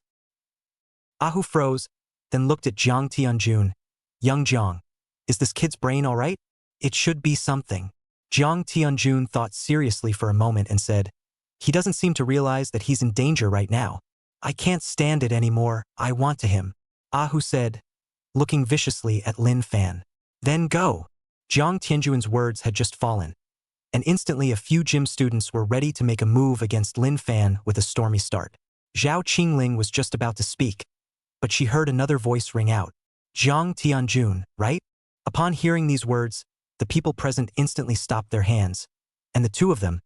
Ahu froze, then looked at Jiang Tianjun. Young Jiang, is this kid's brain all right? It should be something. Jiang Tianjun thought seriously for a moment and said, he doesn't seem to realize that he's in danger right now. I can't stand it anymore, I want to him. Ahu said, looking viciously at Lin Fan. Then go. Jiang Tianjun's words had just fallen, and instantly a few gym students were ready to make a move against Lin Fan with a stormy start. Zhao Qingling was just about to speak, but she heard another voice ring out. Jiang Tianjun, right? Upon hearing these words, the people present instantly stopped their hands, and the two of them,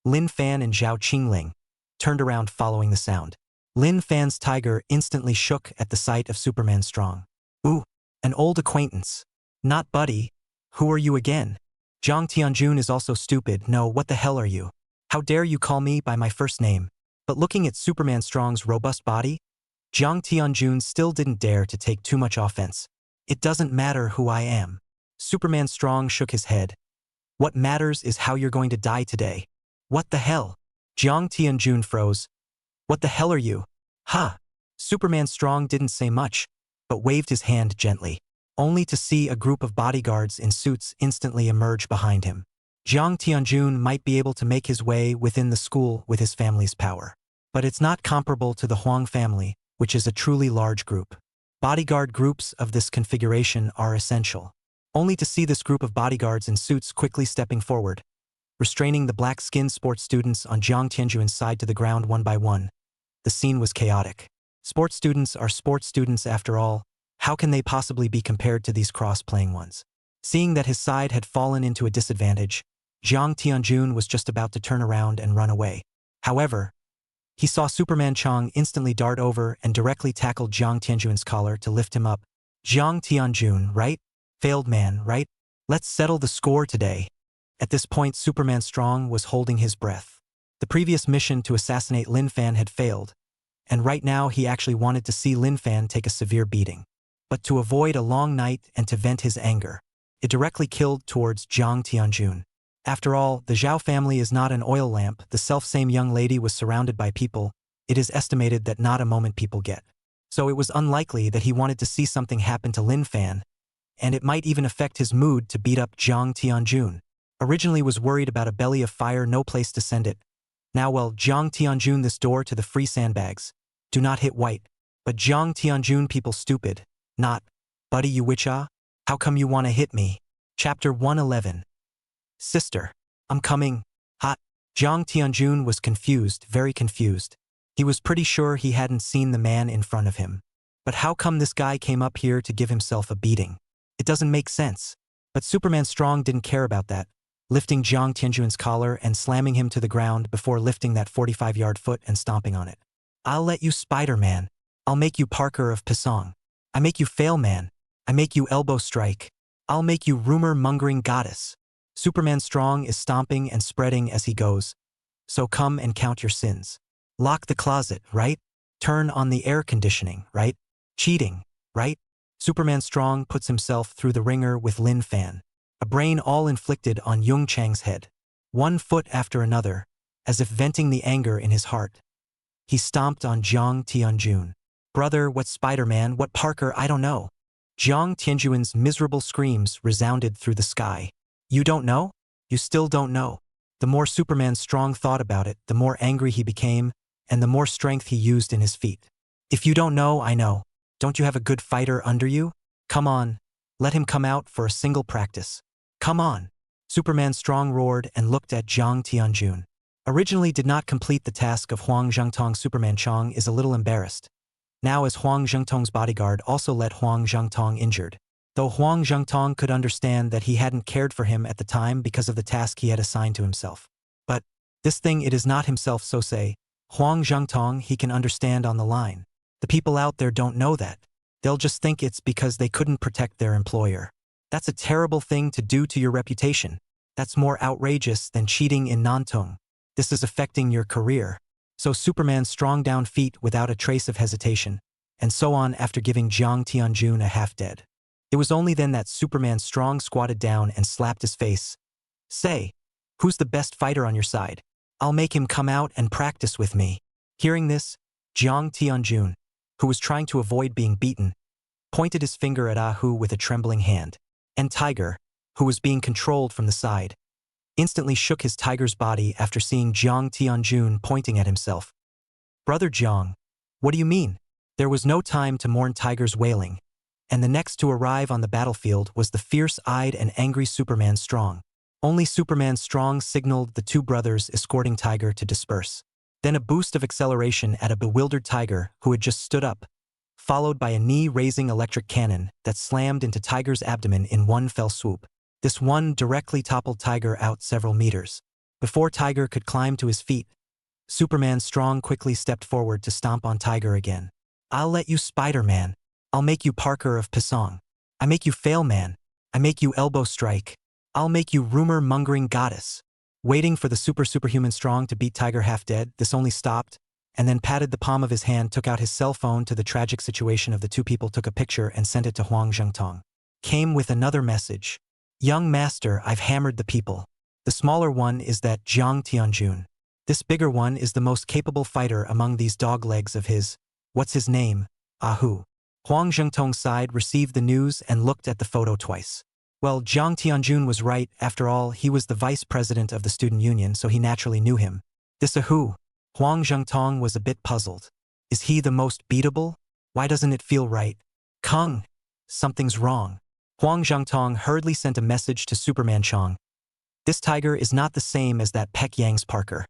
Lin Fan and Zhao Qingling, turned around following the sound. Lin Fan's tiger instantly shook at the sight of Superman Strong. Ooh, an old acquaintance. Not Buddy. Who are you again? Jiang Tianjun is also stupid. No, what the hell are you? How dare you call me by my first name? But looking at Superman Strong's robust body, Jiang Tianjun still didn't dare to take too much offense. It doesn't matter who I am. Superman Strong shook his head. What matters is how you're going to die today. What the hell? Jiang Tianjun froze. What the hell are you? Ha! Superman Strong didn't say much, but waved his hand gently, only to see a group of bodyguards in suits instantly emerge behind him. Jiang Tianjun might be able to make his way within the school with his family's power, but it's not comparable to the Huang family, which is a truly large group. Bodyguard groups of this configuration are essential. Only to see this group of bodyguards in suits quickly stepping forward, restraining the black-skinned sports students on Jiang Tianjun's side to the ground one by one. The scene was chaotic. Sports students are sports students after all. How can they possibly be compared to these cross-playing ones? Seeing that his side had fallen into a disadvantage, Jiang Tianjun was just about to turn around and run away. However, he saw Superman Chang instantly dart over and directly tackled Jiang Tianjun's collar to lift him up. Jiang Tianjun, right? Failed man, right? Let's settle the score today. At this point, Superman Strong was holding his breath. The previous mission to assassinate Lin Fan had failed, and right now he actually wanted to see Lin Fan take a severe beating. But to avoid a long night and to vent his anger, it directly killed towards Jiang Tianjun. After all, the Zhao family is not an oil lamp. The self-same young lady was surrounded by people. It is estimated that not a moment people get. So it was unlikely that he wanted to see something happen to Lin Fan, and it might even affect his mood to beat up Jiang Tianjun. Originally was worried about a belly of fire, no place to send it. Now well, Jiang Tianjun, this door to the free sandbags. Do not hit white. But Jiang Tianjun, people stupid. Not. Buddy, you witcha? How come you wanna hit me? Chapter 111. Sister. I'm coming. Hot. Jiang Tianjun was confused, very confused. He was pretty sure he hadn't seen the man in front of him. But how come this guy came up here to give himself a beating? It doesn't make sense. But Superman Strong didn't care about that, lifting Jiang Tianjun's collar and slamming him to the ground before lifting that 45-yard foot and stomping on it. I'll let you Spider-Man. I'll make you Parker of Pisong. I make you Fail Man. I make you Elbow Strike. I'll make you rumor-mongering goddess. Superman Strong is stomping and spreading as he goes. So come and count your sins. Lock the closet, right? Turn on the air conditioning, right? Cheating, right? Superman Strong puts himself through the ringer with Lin Fan. A brain all inflicted on Yung Chang's head. One foot after another, as if venting the anger in his heart. He stomped on Jiang Tianjun. Brother, what Spider-Man, what Parker, I don't know. Jiang Tianjun's miserable screams resounded through the sky. You don't know? You still don't know. The more Superman Strong thought about it, the more angry he became, and the more strength he used in his feet. If you don't know, I know. Don't you have a good fighter under you? Come on. Let him come out for a single practice. Come on. Superman Strong roared and looked at Jiang Tianjun. Originally did not complete the task of Huang Zhengtong. Superman Chong is a little embarrassed. Now as Huang Zhengtong's bodyguard also let Huang Zhengtong injured. Though Huang Zhengtong could understand that he hadn't cared for him at the time because of the task he had assigned to himself. But this thing it is not himself, so say, Huang Zhengtong he can understand on the line. The people out there don't know that. They'll just think it's because they couldn't protect their employer. That's a terrible thing to do to your reputation. That's more outrageous than cheating in Nantong. This is affecting your career. So Superman Strong down feet without a trace of hesitation, and so on after giving Jiang Tianjun a half-dead. It was only then that Superman Strong squatted down and slapped his face. Say, who's the best fighter on your side? I'll make him come out and practice with me. Hearing this, Jiang Tianjun, who was trying to avoid being beaten, pointed his finger at Ahu with a trembling hand. And Tiger, who was being controlled from the side, instantly shook his tiger's body after seeing Jiang Tianjun pointing at himself. Brother Jiang, what do you mean? There was no time to mourn Tiger's wailing, and the next to arrive on the battlefield was the fierce-eyed and angry Superman Strong. Only Superman Strong signaled the two brothers escorting Tiger to disperse. Then a boost of acceleration at a bewildered Tiger who had just stood up, followed by a knee-raising electric cannon that slammed into Tiger's abdomen in one fell swoop. This one directly toppled Tiger out several meters. Before Tiger could climb to his feet, Superman Strong quickly stepped forward to stomp on Tiger again. I'll let you Spider-Man. I'll make you Parker of Pisong. I make you Fail Man. I make you Elbow Strike. I'll make you rumor-mongering goddess. Waiting for the superhuman Strong to beat Tiger half-dead, this only stopped, and then patted the palm of his hand, took out his cell phone to the tragic situation of the two people, took a picture and sent it to Huang Zhengtong. Came with another message. Young master, I've hammered the people. The smaller one is that Jiang Tianjun. This bigger one is the most capable fighter among these dog legs of his. What's his name? Ahu. Huang Zhengtong sighed, received the news, and looked at the photo twice. Well, Jiang Tianjun was right. After all, he was the vice president of the student union, so he naturally knew him. This Ahu? Huang Zhengtong was a bit puzzled. Is he the most beatable? Why doesn't it feel right? Kung, something's wrong. Huang Zhengtong hurriedly sent a message to Superman Chong. This Tiger is not the same as that Pek Yang's Parker.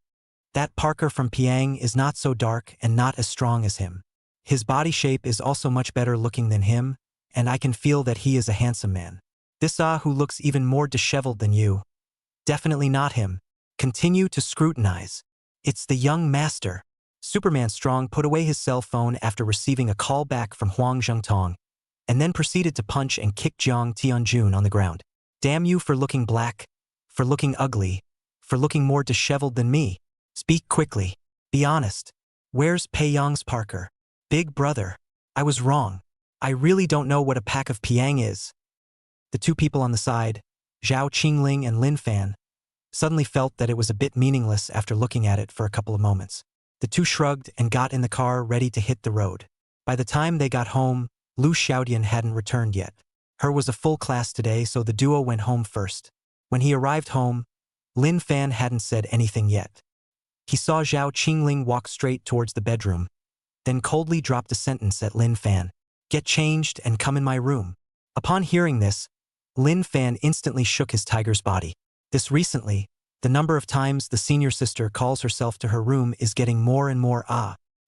That Parker from Piang is not so dark and not as strong as him. His body shape is also much better looking than him, and I can feel that he is a handsome man. This who looks even more disheveled than you. Definitely not him. Continue to scrutinize. It's the young master. Superman Strong put away his cell phone after receiving a call back from Huang Zhengtong, and then proceeded to punch and kick Jiang Tianjun on the ground. Damn you for looking black, for looking ugly, for looking more disheveled than me. Speak quickly. Be honest. Where's Peiyang's Parker? Big brother. I was wrong. I really don't know what a pack of Piang is. The two people on the side, Zhao Qingling and Lin Fan, suddenly felt that it was a bit meaningless after looking at it for a couple of moments. The two shrugged and got in the car ready to hit the road. By the time they got home, Lu Xiaodian hadn't returned yet. Her was a full class today, so the duo went home first. When he arrived home, Lin Fan hadn't said anything yet. He saw Zhao Qingling walk straight towards the bedroom, then coldly dropped a sentence at Lin Fan. Get changed and come in my room. Upon hearing this, Lin Fan instantly shook his tiger's body. This recently, the number of times the senior sister calls herself to her room is getting more and more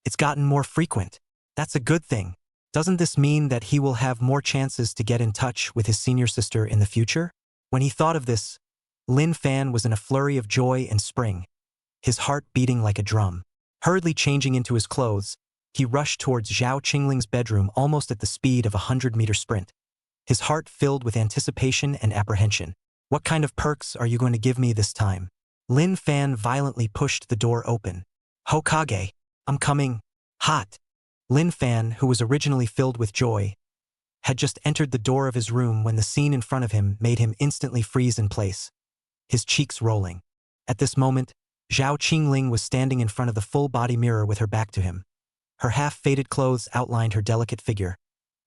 it's gotten more frequent. That's a good thing. Doesn't this mean that he will have more chances to get in touch with his senior sister in the future? When he thought of this, Lin Fan was in a flurry of joy and spring, his heart beating like a drum. Hurriedly changing into his clothes, he rushed towards Zhao Qingling's bedroom almost at the speed of a 100-meter sprint, his heart filled with anticipation and apprehension. What kind of perks are you going to give me this time? Lin Fan violently pushed the door open. Hokage, I'm coming. Hot. Lin Fan, who was originally filled with joy, had just entered the door of his room when the scene in front of him made him instantly freeze in place, his cheeks rolling. At this moment, Zhao Qingling was standing in front of the full-body mirror with her back to him. Her half-faded clothes outlined her delicate figure.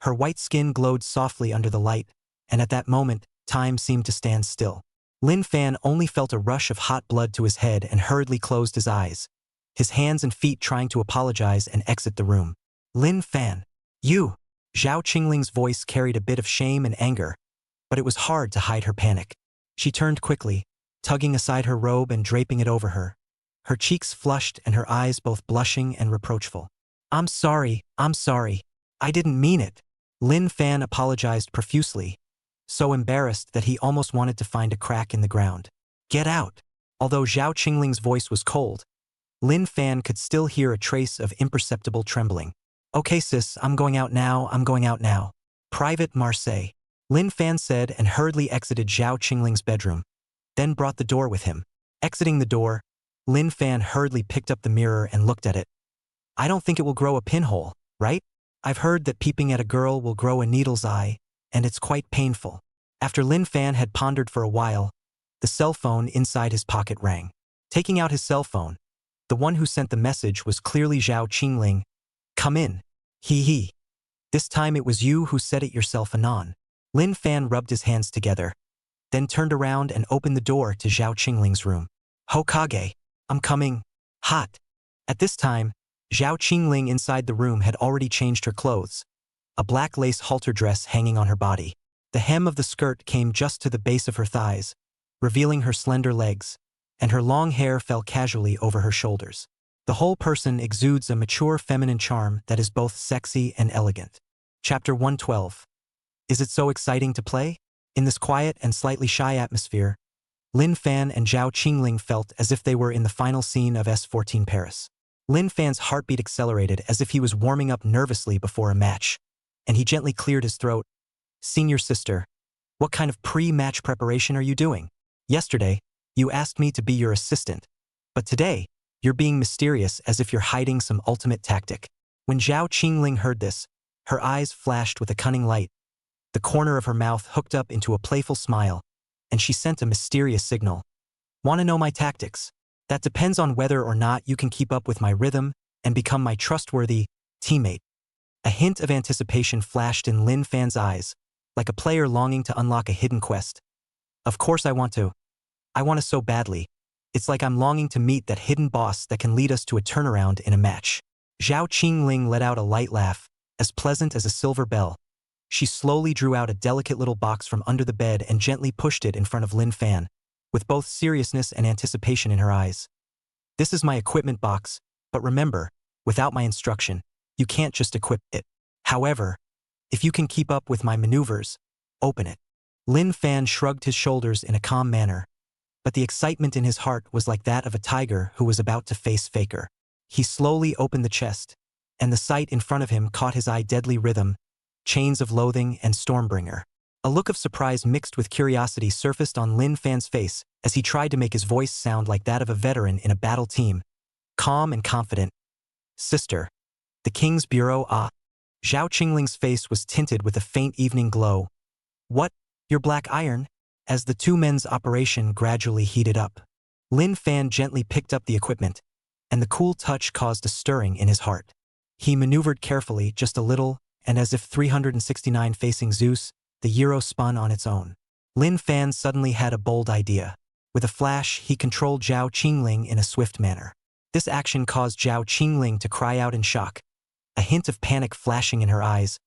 Her white skin glowed softly under the light, and at that moment, time seemed to stand still. Lin Fan only felt a rush of hot blood to his head and hurriedly closed his eyes, his hands and feet trying to apologize and exit the room. Lin Fan. You! Zhao Qingling's voice carried a bit of shame and anger, but it was hard to hide her panic. She turned quickly, tugging aside her robe and draping it over her, her cheeks flushed and her eyes both blushing and reproachful. I'm sorry. I didn't mean it. Lin Fan apologized profusely, so embarrassed that he almost wanted to find a crack in the ground. Get out! Although Zhao Qingling's voice was cold, Lin Fan could still hear a trace of imperceptible trembling. Okay sis, I'm going out now. Private Marseille. Lin Fan said and hurriedly exited Zhao Qingling's bedroom, then brought the door with him. Exiting the door, Lin Fan hurriedly picked up the mirror and looked at it. I don't think it will grow a pinhole, right? I've heard that peeping at a girl will grow a needle's eye, and it's quite painful. After Lin Fan had pondered for a while, the cell phone inside his pocket rang. Taking out his cell phone, the one who sent the message was clearly Zhao Qingling. Come in. He. This time it was you who said it yourself, anon. Lin Fan rubbed his hands together, then turned around and opened the door to Zhao Qingling's room. Hokage, I'm coming. Hot. At this time, Zhao Qingling inside the room had already changed her clothes, a black lace halter dress hanging on her body. The hem of the skirt came just to the base of her thighs, revealing her slender legs, and her long hair fell casually over her shoulders. The whole person exudes a mature feminine charm that is both sexy and elegant. Chapter 112. Is it so exciting to play? In this quiet and slightly shy atmosphere, Lin Fan and Zhao Qingling felt as if they were in the final scene of S14 Paris. Lin Fan's heartbeat accelerated as if he was warming up nervously before a match, and he gently cleared his throat. Senior sister, what kind of pre-match preparation are you doing? Yesterday, you asked me to be your assistant, but today, you're being mysterious as if you're hiding some ultimate tactic. When Zhao Qingling heard this, her eyes flashed with a cunning light, the corner of her mouth hooked up into a playful smile, and she sent a mysterious signal. Want to know my tactics? That depends on whether or not you can keep up with my rhythm and become my trustworthy teammate. A hint of anticipation flashed in Lin Fan's eyes, like a player longing to unlock a hidden quest. Of course I want to. I want to so badly. It's like I'm longing to meet that hidden boss that can lead us to a turnaround in a match. Zhao Qingling let out a light laugh, as pleasant as a silver bell. She slowly drew out a delicate little box from under the bed and gently pushed it in front of Lin Fan, with both seriousness and anticipation in her eyes. This is my equipment box, but remember, without my instruction, you can't just equip it. However, if you can keep up with my maneuvers, open it. Lin Fan shrugged his shoulders in a calm manner, but the excitement in his heart was like that of a tiger who was about to face Faker. He slowly opened the chest, and the sight in front of him caught his eye. Deadly Rhythm, Chains of Loathing, and Stormbringer. A look of surprise mixed with curiosity surfaced on Lin Fan's face as he tried to make his voice sound like that of a veteran in a battle team, calm and confident. Sister. The King's Bureau. Zhao Qingling's face was tinted with a faint evening glow. What? Your black iron? As the two men's operation gradually heated up, Lin Fan gently picked up the equipment, and the cool touch caused a stirring in his heart. He maneuvered carefully, just a little, and as if 369 facing Zeus, the gyro spun on its own. Lin Fan suddenly had a bold idea. With a flash, he controlled Zhao Qingling in a swift manner. This action caused Zhao Qingling to cry out in shock, a hint of panic flashing in her eyes,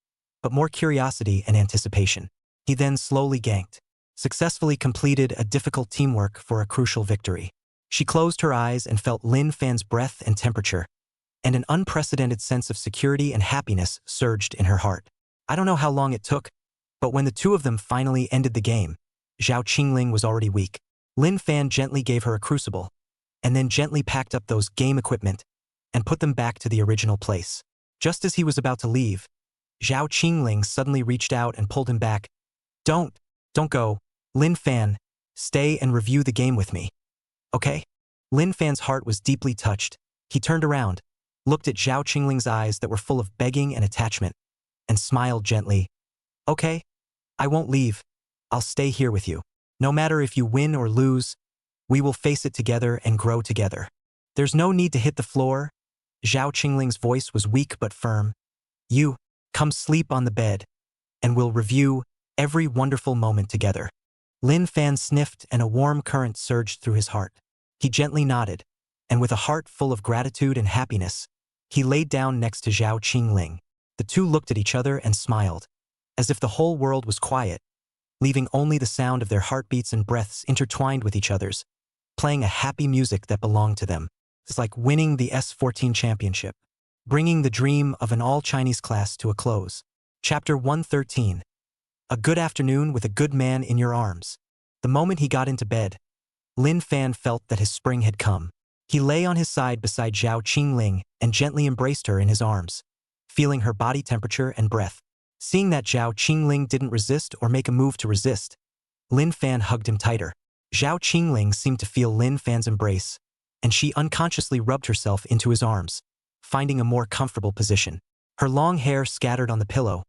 but more curiosity and anticipation. He then slowly ganked, successfully completed a difficult teamwork for a crucial victory. She closed her eyes and felt Lin Fan's breath and temperature, and an unprecedented sense of security and happiness surged in her heart. I don't know how long it took, but when the two of them finally ended the game, Zhao Qingling was already weak. Lin Fan gently gave her a crucible, and then gently packed up those game equipment and put them back to the original place. Just as he was about to leave, Zhao Qingling suddenly reached out and pulled him back. Don't go. Lin Fan, stay and review the game with me. Okay? Lin Fan's heart was deeply touched. He turned around, looked at Zhao Qingling's eyes that were full of begging and attachment, and smiled gently. Okay? I won't leave. I'll stay here with you. No matter if you win or lose, we will face it together and grow together. There's no need to hit the floor. Zhao Qingling's voice was weak but firm. You, come sleep on the bed, and we'll review every wonderful moment together. Lin Fan sniffed and a warm current surged through his heart. He gently nodded, and with a heart full of gratitude and happiness, he laid down next to Zhao Qingling. The two looked at each other and smiled, as if the whole world was quiet, leaving only the sound of their heartbeats and breaths intertwined with each other's, playing a happy music that belonged to them. It's like winning the S14 championship, bringing the dream of an all-Chinese class to a close. Chapter 113. A good afternoon with a good man in your arms. The moment he got into bed, Lin Fan felt that his spring had come. He lay on his side beside Zhao Qingling and gently embraced her in his arms, feeling her body temperature and breath. Seeing that Zhao Qingling didn't resist or make a move to resist, Lin Fan hugged him tighter. Zhao Qingling seemed to feel Lin Fan's embrace, and she unconsciously rubbed herself into his arms, finding a more comfortable position. Her long hair scattered on the pillow,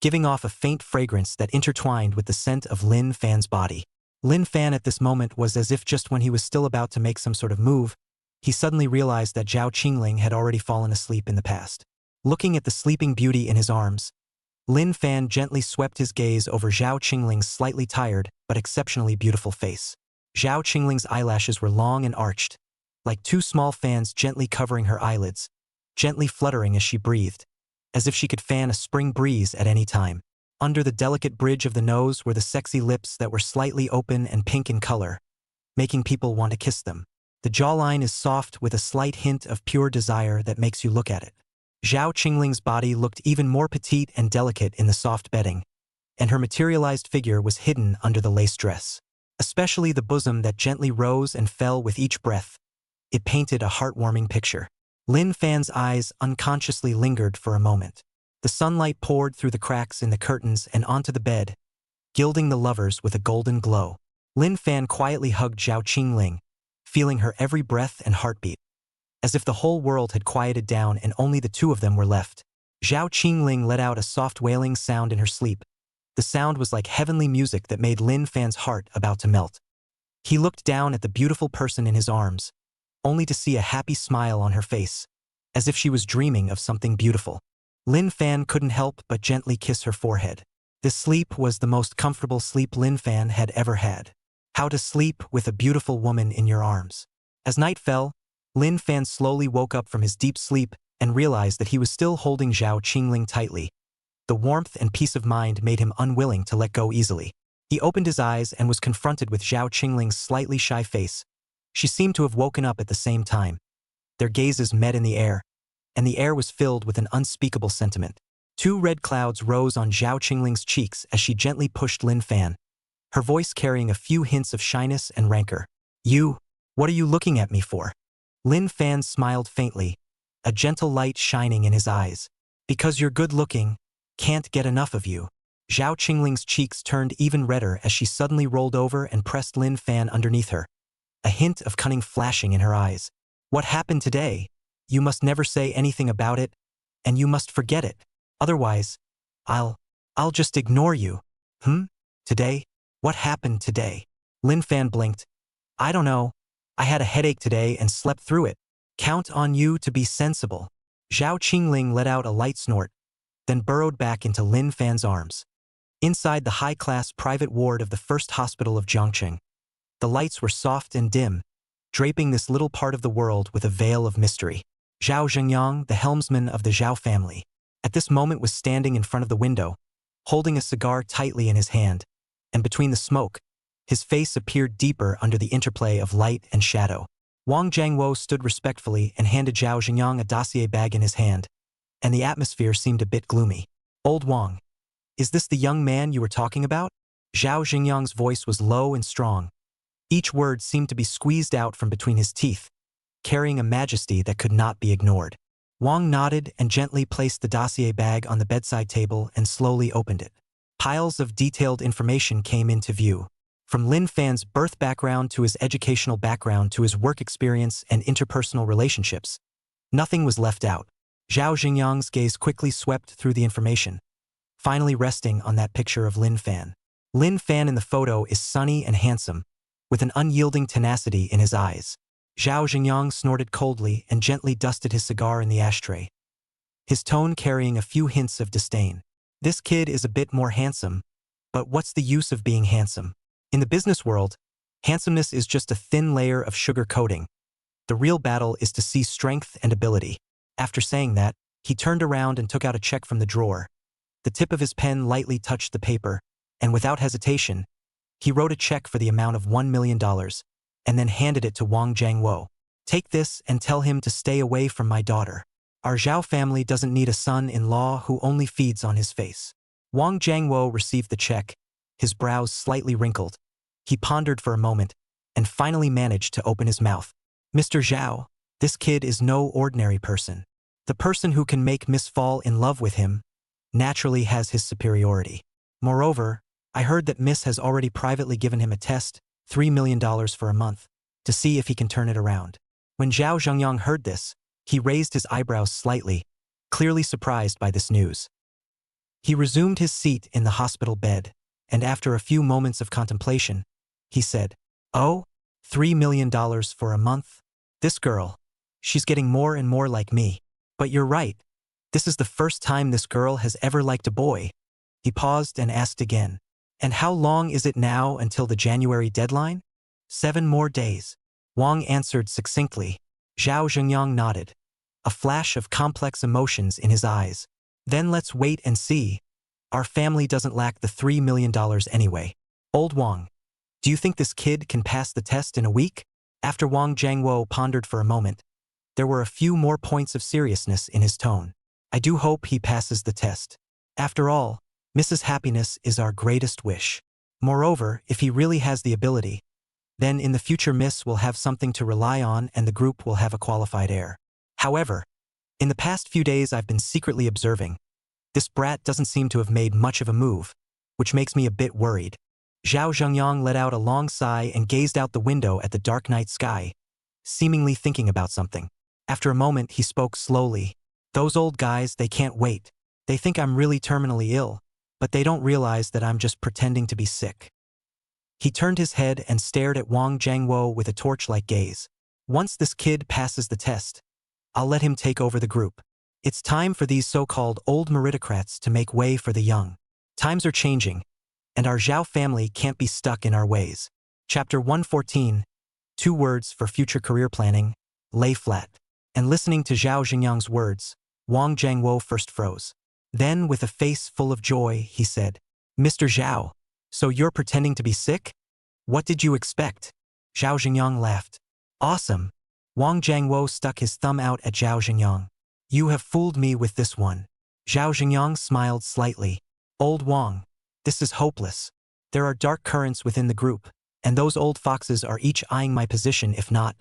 giving off a faint fragrance that intertwined with the scent of Lin Fan's body. Lin Fan at this moment was as if just when he was still about to make some sort of move, he suddenly realized that Zhao Qingling had already fallen asleep in the past. Looking at the sleeping beauty in his arms, Lin Fan gently swept his gaze over Zhao Qingling's slightly tired but exceptionally beautiful face. Zhao Qingling's eyelashes were long and arched, like two small fans gently covering her eyelids, gently fluttering as she breathed, as if she could fan a spring breeze at any time. Under the delicate bridge of the nose were the sexy lips that were slightly open and pink in color, making people want to kiss them. The jawline is soft with a slight hint of pure desire that makes you look at it. Zhao Qingling's body looked even more petite and delicate in the soft bedding, and her materialized figure was hidden under the lace dress. Especially the bosom that gently rose and fell with each breath. It painted a heartwarming picture. Lin Fan's eyes unconsciously lingered for a moment. The sunlight poured through the cracks in the curtains and onto the bed, gilding the lovers with a golden glow. Lin Fan quietly hugged Zhao Qingling, feeling her every breath and heartbeat, as if the whole world had quieted down and only the two of them were left. Zhao Qingling let out a soft wailing sound in her sleep. The sound was like heavenly music that made Lin Fan's heart about to melt. He looked down at the beautiful person in his arms, only to see a happy smile on her face, as if she was dreaming of something beautiful. Lin Fan couldn't help but gently kiss her forehead. This sleep was the most comfortable sleep Lin Fan had ever had. How to sleep with a beautiful woman in your arms. As night fell, Lin Fan slowly woke up from his deep sleep and realized that he was still holding Zhao Qingling tightly. The warmth and peace of mind made him unwilling to let go easily. He opened his eyes and was confronted with Zhao Qingling's slightly shy face. She seemed to have woken up at the same time. Their gazes met in the air, and the air was filled with an unspeakable sentiment. Two red clouds rose on Zhao Qingling's cheeks as she gently pushed Lin Fan, her voice carrying a few hints of shyness and rancor. What are you looking at me for? Lin Fan smiled faintly, a gentle light shining in his eyes. Because you're good-looking, can't get enough of you. Zhao Qingling's cheeks turned even redder as she suddenly rolled over and pressed Lin Fan underneath her, a hint of cunning flashing in her eyes. What happened today? You must never say anything about it, and you must forget it. Otherwise, I'll just ignore you. Today? What happened today? Lin Fan blinked. I don't know. I had a headache today and slept through it. Count on you to be sensible. Zhao Qingling let out a light snort, then burrowed back into Lin Fan's arms. Inside the high-class private ward of the first hospital of Zhongqing, the lights were soft and dim, draping this little part of the world with a veil of mystery. Zhao Zhengyang, the helmsman of the Zhao family, at this moment was standing in front of the window, holding a cigar tightly in his hand, and between the smoke, his face appeared deeper under the interplay of light and shadow. Wang Jiangwo stood respectfully and handed Zhao Zhengyang a dossier bag in his hand, and the atmosphere seemed a bit gloomy. Old Wang, is this the young man you were talking about? Zhao Zhengyang's voice was low and strong. Each word seemed to be squeezed out from between his teeth, carrying a majesty that could not be ignored. Wang nodded and gently placed the dossier bag on the bedside table and slowly opened it. Piles of detailed information came into view. From Lin Fan's birth background to his educational background to his work experience and interpersonal relationships, nothing was left out. Zhao Zhengyang's gaze quickly swept through the information, finally resting on that picture of Lin Fan. Lin Fan in the photo is sunny and handsome, with an unyielding tenacity in his eyes. Zhao Zhengyang snorted coldly and gently dusted his cigar in the ashtray, his tone carrying a few hints of disdain. This kid is a bit more handsome, but what's the use of being handsome? In the business world, handsomeness is just a thin layer of sugar coating. The real battle is to see strength and ability. After saying that, he turned around and took out a check from the drawer. The tip of his pen lightly touched the paper, and without hesitation, he wrote a check for the amount of $1 million, and then handed it to Wang Jiangwo. Take this and tell him to stay away from my daughter. Our Zhao family doesn't need a son-in-law who only feeds on his face. Wang Jiangwo received the check, his brows slightly wrinkled. He pondered for a moment, and finally managed to open his mouth. Mr. Zhao, this kid is no ordinary person. The person who can make Miss fall in love with him naturally has his superiority. Moreover, I heard that Miss has already privately given him a test, $3 million for a month, to see if he can turn it around. When Zhao Zhengyang heard this, he raised his eyebrows slightly, clearly surprised by this news. He resumed his seat in the hospital bed, and after a few moments of contemplation, he said, "Oh, $3 million for a month? This girl, she's getting more and more like me. But you're right, this is the first time this girl has ever liked a boy." He paused and asked again, "And how long is it now until the January deadline?" 7 more days. Wang answered succinctly. Zhao Zhengyang nodded, a flash of complex emotions in his eyes. "Then let's wait and see. Our family doesn't lack the $3 million anyway. Old Wang, do you think this kid can pass the test in a week?" After Wang Jiangwo pondered for a moment, there were a few more points of seriousness in his tone. "I do hope he passes the test. After all, Mrs. Happiness is our greatest wish. Moreover, if he really has the ability, then in the future Miss will have something to rely on and the group will have a qualified heir. However, in the past few days I've been secretly observing. This brat doesn't seem to have made much of a move, which makes me a bit worried." Zhao Zhengyang let out a long sigh and gazed out the window at the dark night sky, seemingly thinking about something. After a moment, he spoke slowly. "Those old guys, they can't wait. They think I'm really terminally ill, but they don't realize that I'm just pretending to be sick." He turned his head and stared at Wang Jiangwo with a torch-like gaze. "Once this kid passes the test, I'll let him take over the group. It's time for these so-called old meritocrats to make way for the young. Times are changing, and our Zhao family can't be stuck in our ways." Chapter 114, 2 words for future career planning, lay flat. And listening to Zhao Zhengyang's words, Wang Jiangwo first froze. Then, with a face full of joy, he said, "Mr. Zhao, so you're pretending to be sick? What did you expect?" Zhao Zhengyang laughed. "Awesome." Wang Jiangwo stuck his thumb out at Zhao Zhengyang. "You have fooled me with this one." Zhao Zhengyang smiled slightly. "Old Wang, this is hopeless. There are dark currents within the group, and those old foxes are each eyeing my position. If not,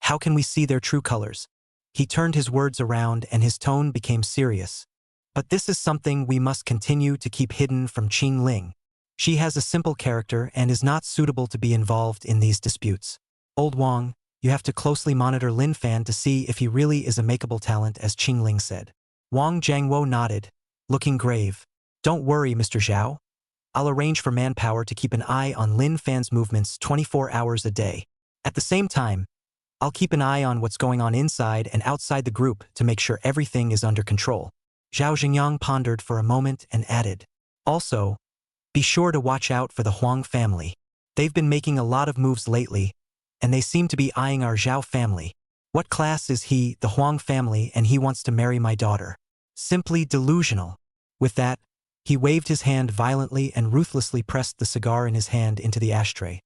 how can we see their true colors?" He turned his words around and his tone became serious. "But this is something we must continue to keep hidden from Qing Ling. She has a simple character and is not suitable to be involved in these disputes. Old Wang, you have to closely monitor Lin Fan to see if he really is a makeable talent, as Qing Ling said." Wang Jiangwo nodded, looking grave. "Don't worry, Mr. Zhao. I'll arrange for manpower to keep an eye on Lin Fan's movements 24 hours a day. At the same time, I'll keep an eye on what's going on inside and outside the group to make sure everything is under control." Zhao Zhengyang pondered for a moment and added, "Also, be sure to watch out for the Huang family. They've been making a lot of moves lately, and they seem to be eyeing our Zhao family. What class is he, the Huang family, and he wants to marry my daughter? Simply delusional." With that, he waved his hand violently and ruthlessly pressed the cigar in his hand into the ashtray,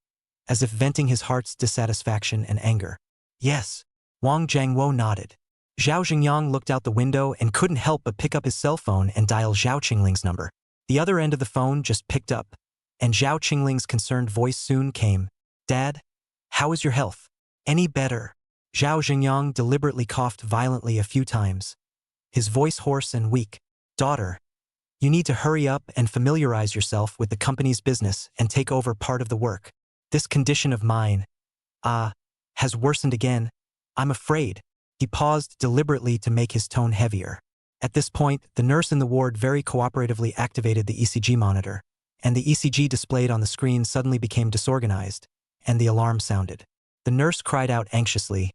as if venting his heart's dissatisfaction and anger. "Yes." Wang Jiangwo nodded. Zhao Zhengyang looked out the window and couldn't help but pick up his cell phone and dial Zhao Qingling's number. The other end of the phone just picked up, and Zhao Qingling's concerned voice soon came. "Dad, how is your health? Any better?" Zhao Zhengyang deliberately coughed violently a few times, his voice hoarse and weak. "Daughter, you need to hurry up and familiarize yourself with the company's business and take over part of the work. This condition of mine, has worsened again. I'm afraid." He paused deliberately to make his tone heavier. At this point, the nurse in the ward very cooperatively activated the ECG monitor, and the ECG displayed on the screen suddenly became disorganized, and the alarm sounded. The nurse cried out anxiously,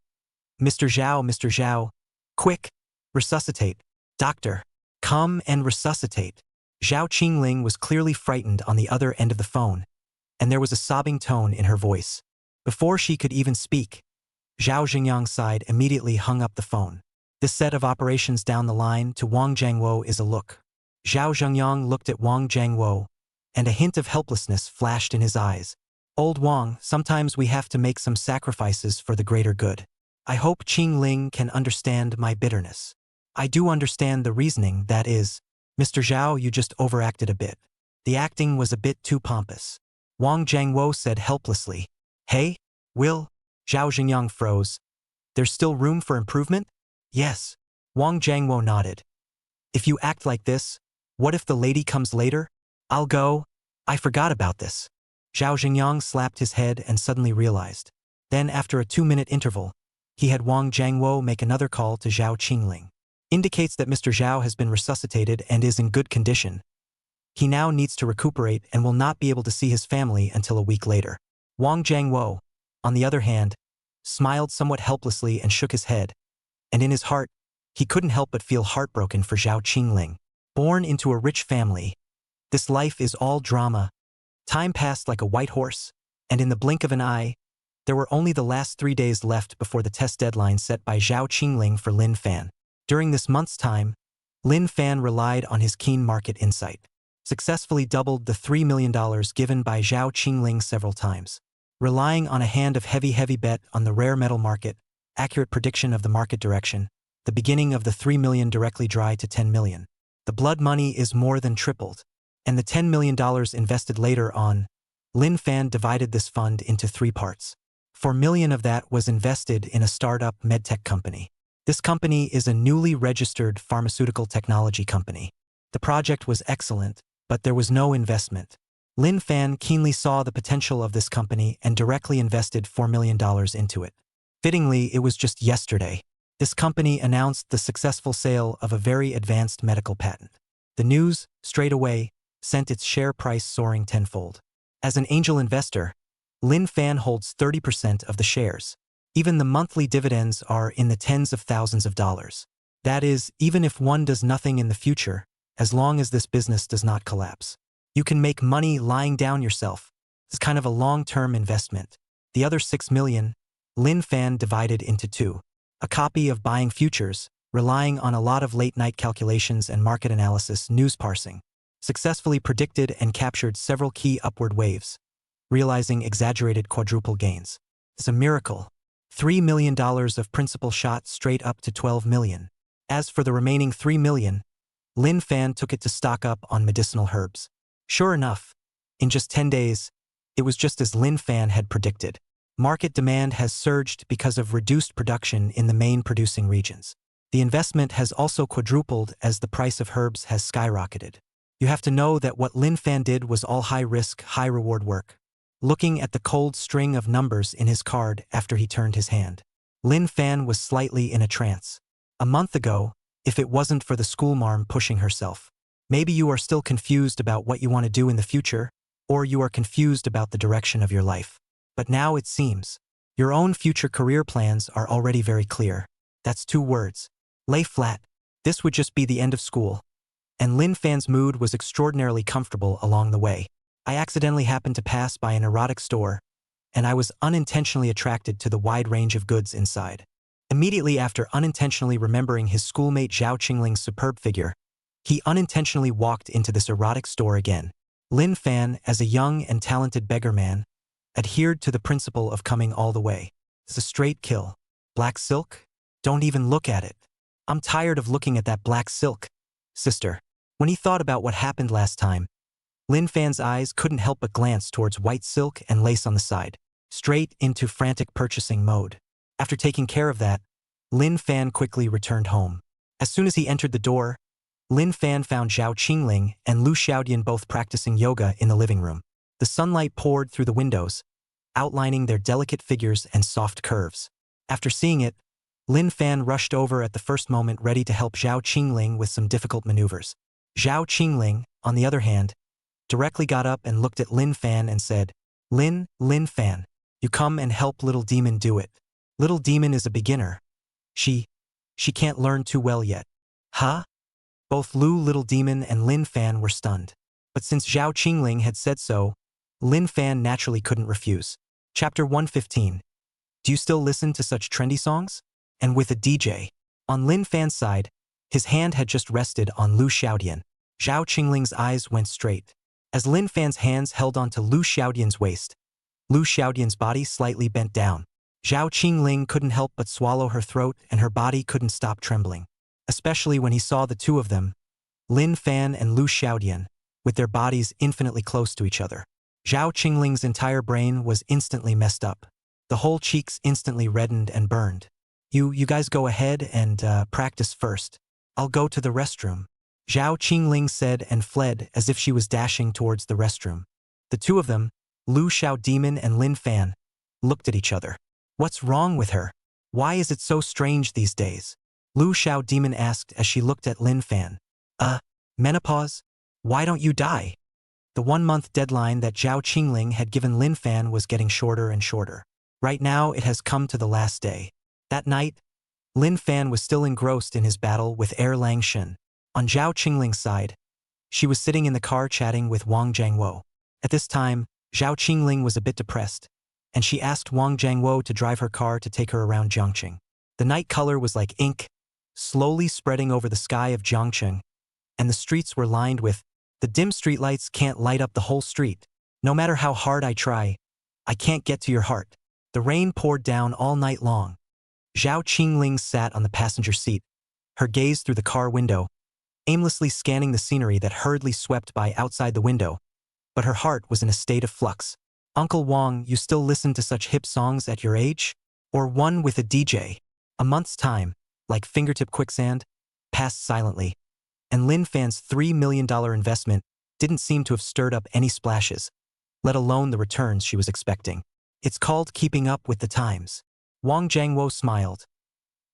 Mr. Zhao, quick, resuscitate. Doctor, come and resuscitate." Zhao Qingling was clearly frightened on the other end of the phone, and there was a sobbing tone in her voice. Before she could even speak, Zhao Xingyang sighed, immediately hung up the phone. This set of operations down the line to Wang Jiangwo is a look. Zhao Zhengyang looked at Wang Jiangwo, and a hint of helplessness flashed in his eyes. Old Wang, sometimes we have to make some sacrifices for the greater good. I hope Qing Ling can understand my bitterness. I do understand the reasoning, that is, Mr. Zhao, you just overacted a bit. The acting was a bit too pompous. Wang Jiangwo said helplessly. Hey, Will? Zhao Xingyang froze. There's still room for improvement? Yes. Wang Jiangwo nodded. If you act like this, what if the lady comes later? I'll go. I forgot about this. Zhao Xingyang slapped his head and suddenly realized. Then after a 2-minute interval, he had Wang Jiangwo make another call to Zhao Qingling. Indicates that Mr. Zhao has been resuscitated and is in good condition. He now needs to recuperate and will not be able to see his family until a week later. Wang Jiangwo, on the other hand, smiled somewhat helplessly and shook his head, and in his heart, he couldn't help but feel heartbroken for Zhao Qingling. Born into a rich family, this life is all drama. Time passed like a white horse, and in the blink of an eye, there were only the last 3 days left before the test deadline set by Zhao Qingling for Lin Fan. During this month's time, Lin Fan relied on his keen market insight, successfully doubled the $3 million given by Zhao Qingling several times. Relying on a hand of heavy bet on the rare metal market, accurate prediction of the market direction, the beginning of the 3 million directly dry to 10 million. The blood money is more than tripled, and the $10 million invested later on, Lin Fan divided this fund into 3 parts. 4 million of that was invested in a startup medtech company. This company is a newly registered pharmaceutical technology company. The project was excellent, but there was no investment. Lin Fan keenly saw the potential of this company and directly invested $4 million into it. Fittingly, it was just yesterday. This company announced the successful sale of a very advanced medical patent. The news, straight away, sent its share price soaring tenfold. As an angel investor, Lin Fan holds 30% of the shares. Even the monthly dividends are in the tens of thousands of dollars. That is, even if one does nothing in the future, as long as this business does not collapse. You can make money lying down yourself. It's kind of a long-term investment. The other 6 million, Lin Fan divided into 2. A copy of buying futures, relying on a lot of late-night calculations and market analysis, news parsing. Successfully predicted and captured several key upward waves, realizing exaggerated quadruple gains. It's a miracle. $3 million of principal shot straight up to 12 million. As for the remaining 3 million, Lin Fan took it to stock up on medicinal herbs. Sure enough, in just 10 days, it was just as Lin Fan had predicted. Market demand has surged because of reduced production in the main producing regions. The investment has also quadrupled as the price of herbs has skyrocketed. You have to know that what Lin Fan did was all high-risk, high-reward work. Looking at the cold string of numbers in his card after he turned his hand, Lin Fan was slightly in a trance. A month ago, if it wasn't for the schoolmarm pushing herself. Maybe you are still confused about what you want to do in the future, or you are confused about the direction of your life. But now it seems, your own future career plans are already very clear. That's 2 words. Lay flat. This would just be the end of school. And Lin Fan's mood was extraordinarily comfortable along the way. I accidentally happened to pass by an erotic store, and I was unintentionally attracted to the wide range of goods inside. Immediately after unintentionally remembering his schoolmate Zhao Qingling's superb figure, he unintentionally walked into this erotic store again. Lin Fan, as a young and talented beggar man, adhered to the principle of coming all the way. It's a straight kill. Black silk? Don't even look at it. I'm tired of looking at that black silk, sister. When he thought about what happened last time, Lin Fan's eyes couldn't help but glance towards white silk and lace on the side, straight into frantic purchasing mode. After taking care of that, Lin Fan quickly returned home. As soon as he entered the door, Lin Fan found Zhao Qingling and Lu Xiaodian both practicing yoga in the living room. The sunlight poured through the windows, outlining their delicate figures and soft curves. After seeing it, Lin Fan rushed over at the first moment, ready to help Zhao Qingling with some difficult maneuvers. Zhao Qingling, on the other hand, directly got up and looked at Lin Fan and said, Lin Fan, you come and help little demon do it. Little demon is a beginner. She can't learn too well yet. Huh? Both Little Demon and Lin Fan were stunned. But since Zhao Qingling had said so, Lin Fan naturally couldn't refuse. Chapter 115. Do you still listen to such trendy songs? And with a DJ. On Lin Fan's side, his hand had just rested on Lu Xiaodian. Zhao Qingling's eyes went straight. As Lin Fan's hands held onto Lu Xiaodian's waist, Lu Xiaodian's body slightly bent down. Zhao Qingling couldn't help but swallow her throat, and her body couldn't stop trembling. Especially when he saw the two of them, Lin Fan and Lu Xiaodian, with their bodies infinitely close to each other. Zhao Qingling's entire brain was instantly messed up. The whole cheeks instantly reddened and burned. You guys go ahead and practice first. I'll go to the restroom. Zhao Qingling said and fled as if she was dashing towards the restroom. The two of them, Lu Xiaodemon and Lin Fan, looked at each other. What's wrong with her? Why is it so strange these days? Lu Xiaodemon asked as she looked at Lin Fan. Menopause? Why don't you die? The 1-month deadline that Zhao Qingling had given Lin Fan was getting shorter and shorter. Right now it has come to the last day. That night, Lin Fan was still engrossed in his battle with Lang Shen. On Zhao Qingling's side, she was sitting in the car chatting with Wang Jiangwo. At this time, Zhao Qingling was a bit depressed, and she asked Wang Jiangwo to drive her car to take her around Jiangqing. The night color was like ink, slowly spreading over the sky of Jiangqing, and the streets were lined with, the dim streetlights can't light up the whole street. No matter how hard I try, I can't get to your heart. The rain poured down all night long. Zhao Qingling sat on the passenger seat, her gaze through the car window, aimlessly scanning the scenery that hurriedly swept by outside the window, but her heart was in a state of flux. Uncle Wang, you still listen to such hip songs at your age? Or one with a DJ? A month's time, like fingertip quicksand, passed silently, and Lin Fan's $3 million investment didn't seem to have stirred up any splashes, let alone the returns she was expecting. It's called keeping up with the times. Wang Jiangwo smiled.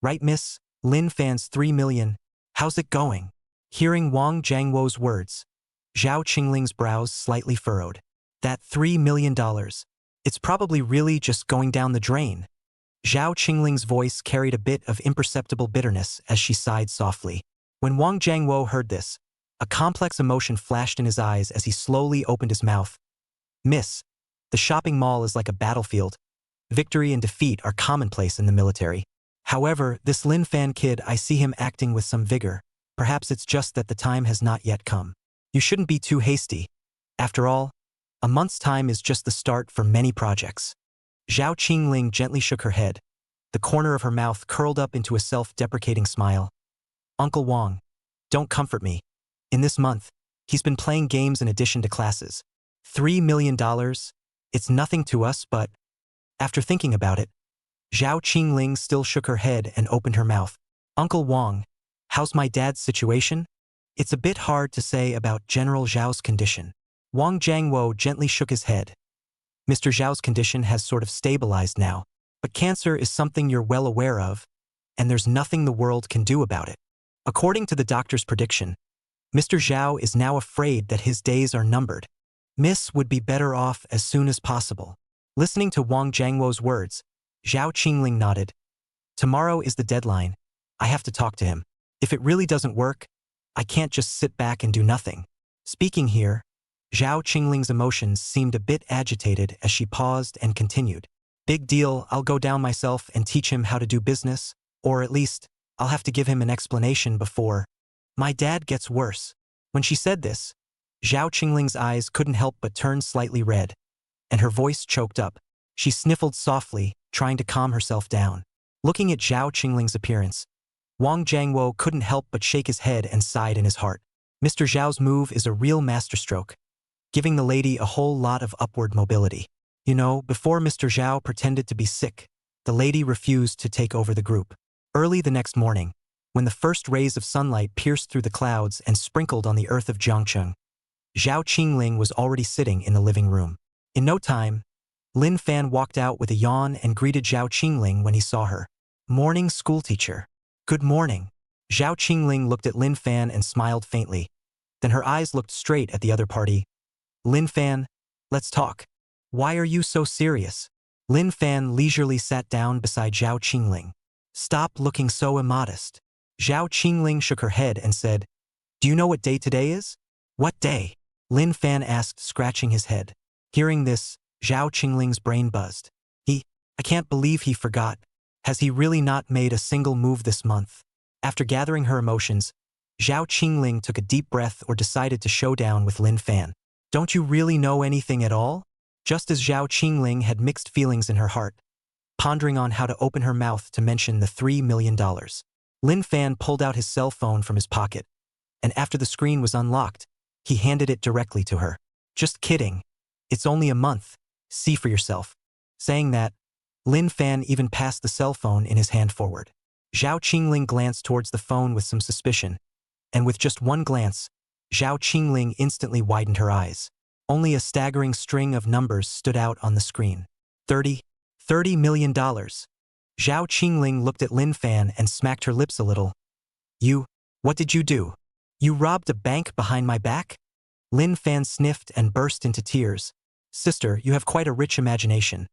Right, miss? Lin Fan's $3 million. How's it going? Hearing Wang Jiangwo's words, Zhao Qingling's brows slightly furrowed. That $3 million. It's probably really just going down the drain. Zhao Qingling's voice carried a bit of imperceptible bitterness as she sighed softly. When Wang Jiangwo heard this, a complex emotion flashed in his eyes as he slowly opened his mouth. Miss, the shopping mall is like a battlefield. Victory and defeat are commonplace in the military. However, this Lin Fan kid, I see him acting with some vigor. Perhaps it's just that the time has not yet come. You shouldn't be too hasty. After all, a month's time is just the start for many projects. Zhao Qingling gently shook her head. The corner of her mouth curled up into a self-deprecating smile. Uncle Wang, don't comfort me. In this month, he's been playing games in addition to classes. $3 million? It's nothing to us, but... After thinking about it, Zhao Qingling still shook her head and opened her mouth. Uncle Wang, how's my dad's situation? It's a bit hard to say about General Zhao's condition. Wang Jiangwo gently shook his head. Mr. Zhao's condition has sort of stabilized now, but cancer is something you're well aware of, and there's nothing the world can do about it. According to the doctor's prediction, Mr. Zhao is now afraid that his days are numbered. Miss would be better off as soon as possible. Listening to Wang Jiangwo's words, Zhao Qingling nodded. Tomorrow is the deadline. I have to talk to him. If it really doesn't work, I can't just sit back and do nothing. Speaking here, Zhao Qingling's emotions seemed a bit agitated as she paused and continued. Big deal, I'll go down myself and teach him how to do business, or at least, I'll have to give him an explanation before my dad gets worse. When she said this, Zhao Qingling's eyes couldn't help but turn slightly red, and her voice choked up. She sniffled softly, trying to calm herself down. Looking at Zhao Qingling's appearance, Wang Jiangwo couldn't help but shake his head and sighed in his heart. Mr. Zhao's move is a real masterstroke, giving the lady a whole lot of upward mobility. You know, before Mr. Zhao pretended to be sick, the lady refused to take over the group. Early the next morning, when the first rays of sunlight pierced through the clouds and sprinkled on the earth of Jiangqing, Zhao Qingling was already sitting in the living room. In no time, Lin Fan walked out with a yawn and greeted Zhao Qingling when he saw her. Morning, schoolteacher. Good morning. Zhao Qingling looked at Lin Fan and smiled faintly. Then her eyes looked straight at the other party. Lin Fan, let's talk. Why are you so serious? Lin Fan leisurely sat down beside Zhao Qingling. Stop looking so immodest. Zhao Qingling shook her head and said, Do you know what day today is? What day? Lin Fan asked, scratching his head. Hearing this, Zhao Qingling's brain buzzed. I can't believe he forgot. Has he really not made a single move this month? After gathering her emotions, Zhao Qingling took a deep breath or decided to show down with Lin Fan. Don't you really know anything at all? Just as Zhao Qingling had mixed feelings in her heart, pondering on how to open her mouth to mention the $3 million. Lin Fan pulled out his cell phone from his pocket, and after the screen was unlocked, he handed it directly to her. Just kidding. It's only a month. See for yourself. Saying that, Lin Fan even passed the cell phone in his hand forward. Zhao Qingling glanced towards the phone with some suspicion, and with just one glance, Zhao Qingling instantly widened her eyes. Only a staggering string of numbers stood out on the screen. $30 million. Zhao Qingling looked at Lin Fan and smacked her lips a little. What did you do? You robbed a bank behind my back? Lin Fan sniffed and burst into tears. Sister, you have quite a rich imagination.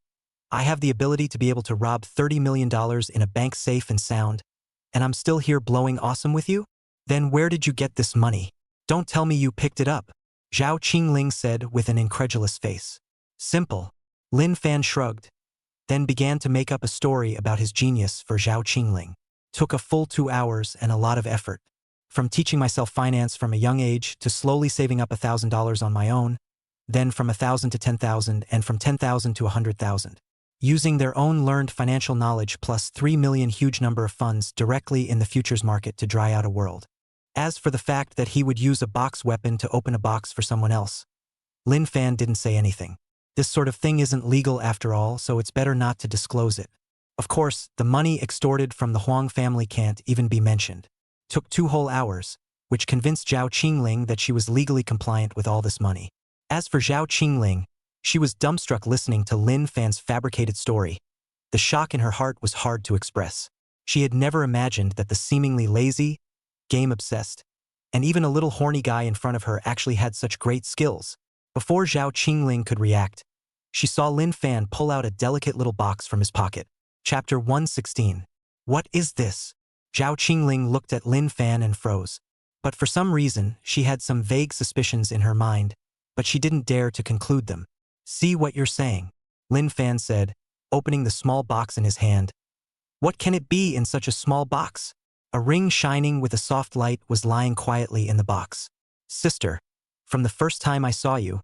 I have the ability to be able to rob $30 million in a bank safe and sound, and I'm still here blowing awesome with you? Then where did you get this money? Don't tell me you picked it up, Zhao Qingling said with an incredulous face. Simple. Lin Fan shrugged, then began to make up a story about his genius for Zhao Qingling. Took a full 2 hours and a lot of effort. From teaching myself finance from a young age to slowly saving up $1,000 on my own, then from 1,000 to 10,000 and from 10,000 to 100,000. Using their own learned financial knowledge plus 3 million huge number of funds directly in the futures market to dry out a world. As for the fact that he would use a box weapon to open a box for someone else, Lin Fan didn't say anything. This sort of thing isn't legal after all, so it's better not to disclose it. Of course, the money extorted from the Huang family can't even be mentioned. Took 2 whole hours, which convinced Zhao Qingling that she was legally compliant with all this money. As for Zhao Qingling, she was dumbstruck listening to Lin Fan's fabricated story. The shock in her heart was hard to express. She had never imagined that the seemingly lazy, game-obsessed, and even a little horny guy in front of her actually had such great skills. Before Zhao Qingling could react, she saw Lin Fan pull out a delicate little box from his pocket. Chapter 116. What is this? Zhao Qingling looked at Lin Fan and froze. But for some reason, she had some vague suspicions in her mind, but she didn't dare to conclude them. See what you're saying, Lin Fan said, opening the small box in his hand. What can it be in such a small box? A ring shining with a soft light was lying quietly in the box. Sister, from the first time I saw you,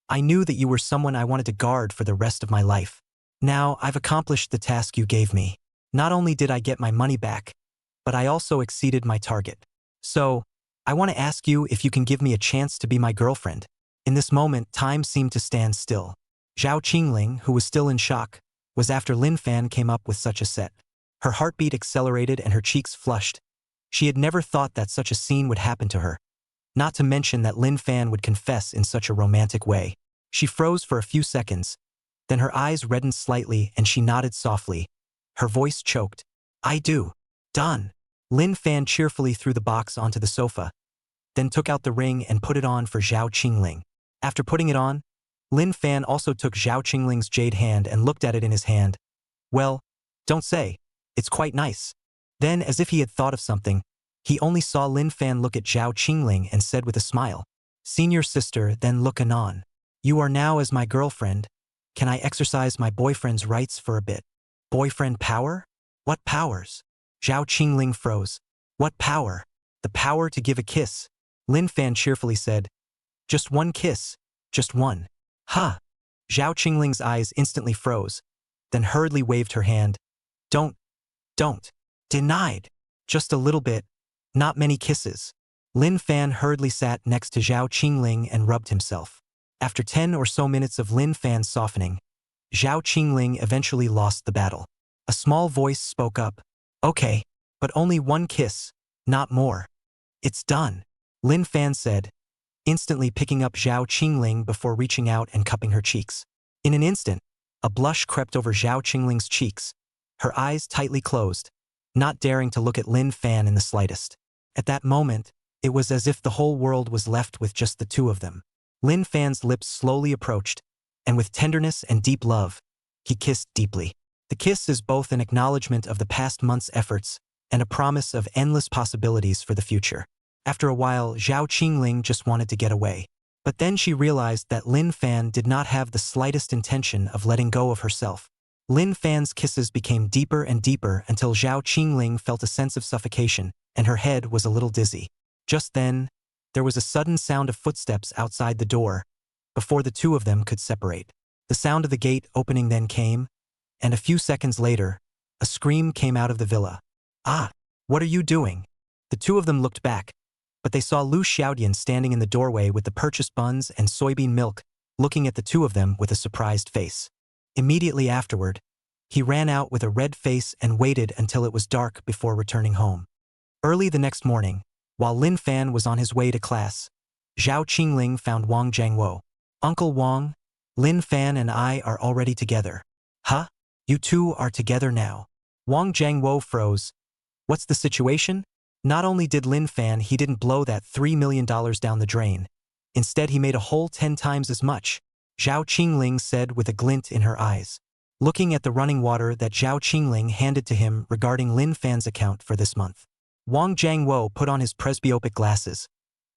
I knew that you were someone I wanted to guard for the rest of my life. Now I've accomplished the task you gave me. Not only did I get my money back, but I also exceeded my target. So, I want to ask you if you can give me a chance to be my girlfriend. In this moment, time seemed to stand still. Zhao Qingling, who was still in shock, was after Lin Fan came up with such a set. Her heartbeat accelerated and her cheeks flushed. She had never thought that such a scene would happen to her. Not to mention that Lin Fan would confess in such a romantic way. She froze for a few seconds, then her eyes reddened slightly and she nodded softly. Her voice choked. I do. Done. Lin Fan cheerfully threw the box onto the sofa, then took out the ring and put it on for Zhao Qingling. After putting it on, Lin Fan also took Zhao Qingling's jade hand and looked at it in his hand. Well, don't say. It's quite nice. Then, as if he had thought of something, he only saw Lin Fan look at Zhao Qingling and said with a smile, Senior sister, then look anon. You are now as my girlfriend. Can I exercise my boyfriend's rights for a bit? Boyfriend power? What powers? Zhao Qingling froze. What power? The power to give a kiss. Lin Fan cheerfully said, Just one kiss. Just one. Ha! Zhao Qingling's eyes instantly froze, then hurriedly waved her hand. Don't. Denied. Just a little bit. Not many kisses. Lin Fan hurriedly sat next to Zhao Qingling and rubbed himself. After 10 or so minutes of Lin Fan's softening, Zhao Qingling eventually lost the battle. A small voice spoke up. Okay, but only one kiss, not more. It's done, Lin Fan said, instantly picking up Zhao Qingling before reaching out and cupping her cheeks. In an instant, a blush crept over Zhao Qingling's cheeks, her eyes tightly closed, not daring to look at Lin Fan in the slightest. At that moment, it was as if the whole world was left with just the two of them. Lin Fan's lips slowly approached, and with tenderness and deep love, he kissed deeply. The kiss is both an acknowledgement of the past month's efforts and a promise of endless possibilities for the future. After a while, Zhao Qingling just wanted to get away. But then she realized that Lin Fan did not have the slightest intention of letting go of herself. Lin Fan's kisses became deeper and deeper until Zhao Qingling felt a sense of suffocation, and her head was a little dizzy. Just then, there was a sudden sound of footsteps outside the door, before the two of them could separate. The sound of the gate opening then came, and a few seconds later, a scream came out of the villa. "Ah, what are you doing?" The two of them looked back, but they saw Lu Xiaodian standing in the doorway with the purchased buns and soybean milk, looking at the two of them with a surprised face. Immediately afterward, he ran out with a red face and waited until it was dark before returning home. Early the next morning, while Lin Fan was on his way to class, Zhao Qingling found Wang Jiangwo. "Uncle Wang, Lin Fan and I are already together." "Huh? You two are together now?" Wang Jiangwo froze. "What's the situation?" Not only did Lin Fan he didn't blow that $3 million down the drain. Instead he made a whole 10 times as much, Zhao Qingling said with a glint in her eyes. Looking at the running water that Zhao Qingling handed to him regarding Lin Fan's account for this month, Wang Jiangwo put on his presbyopic glasses,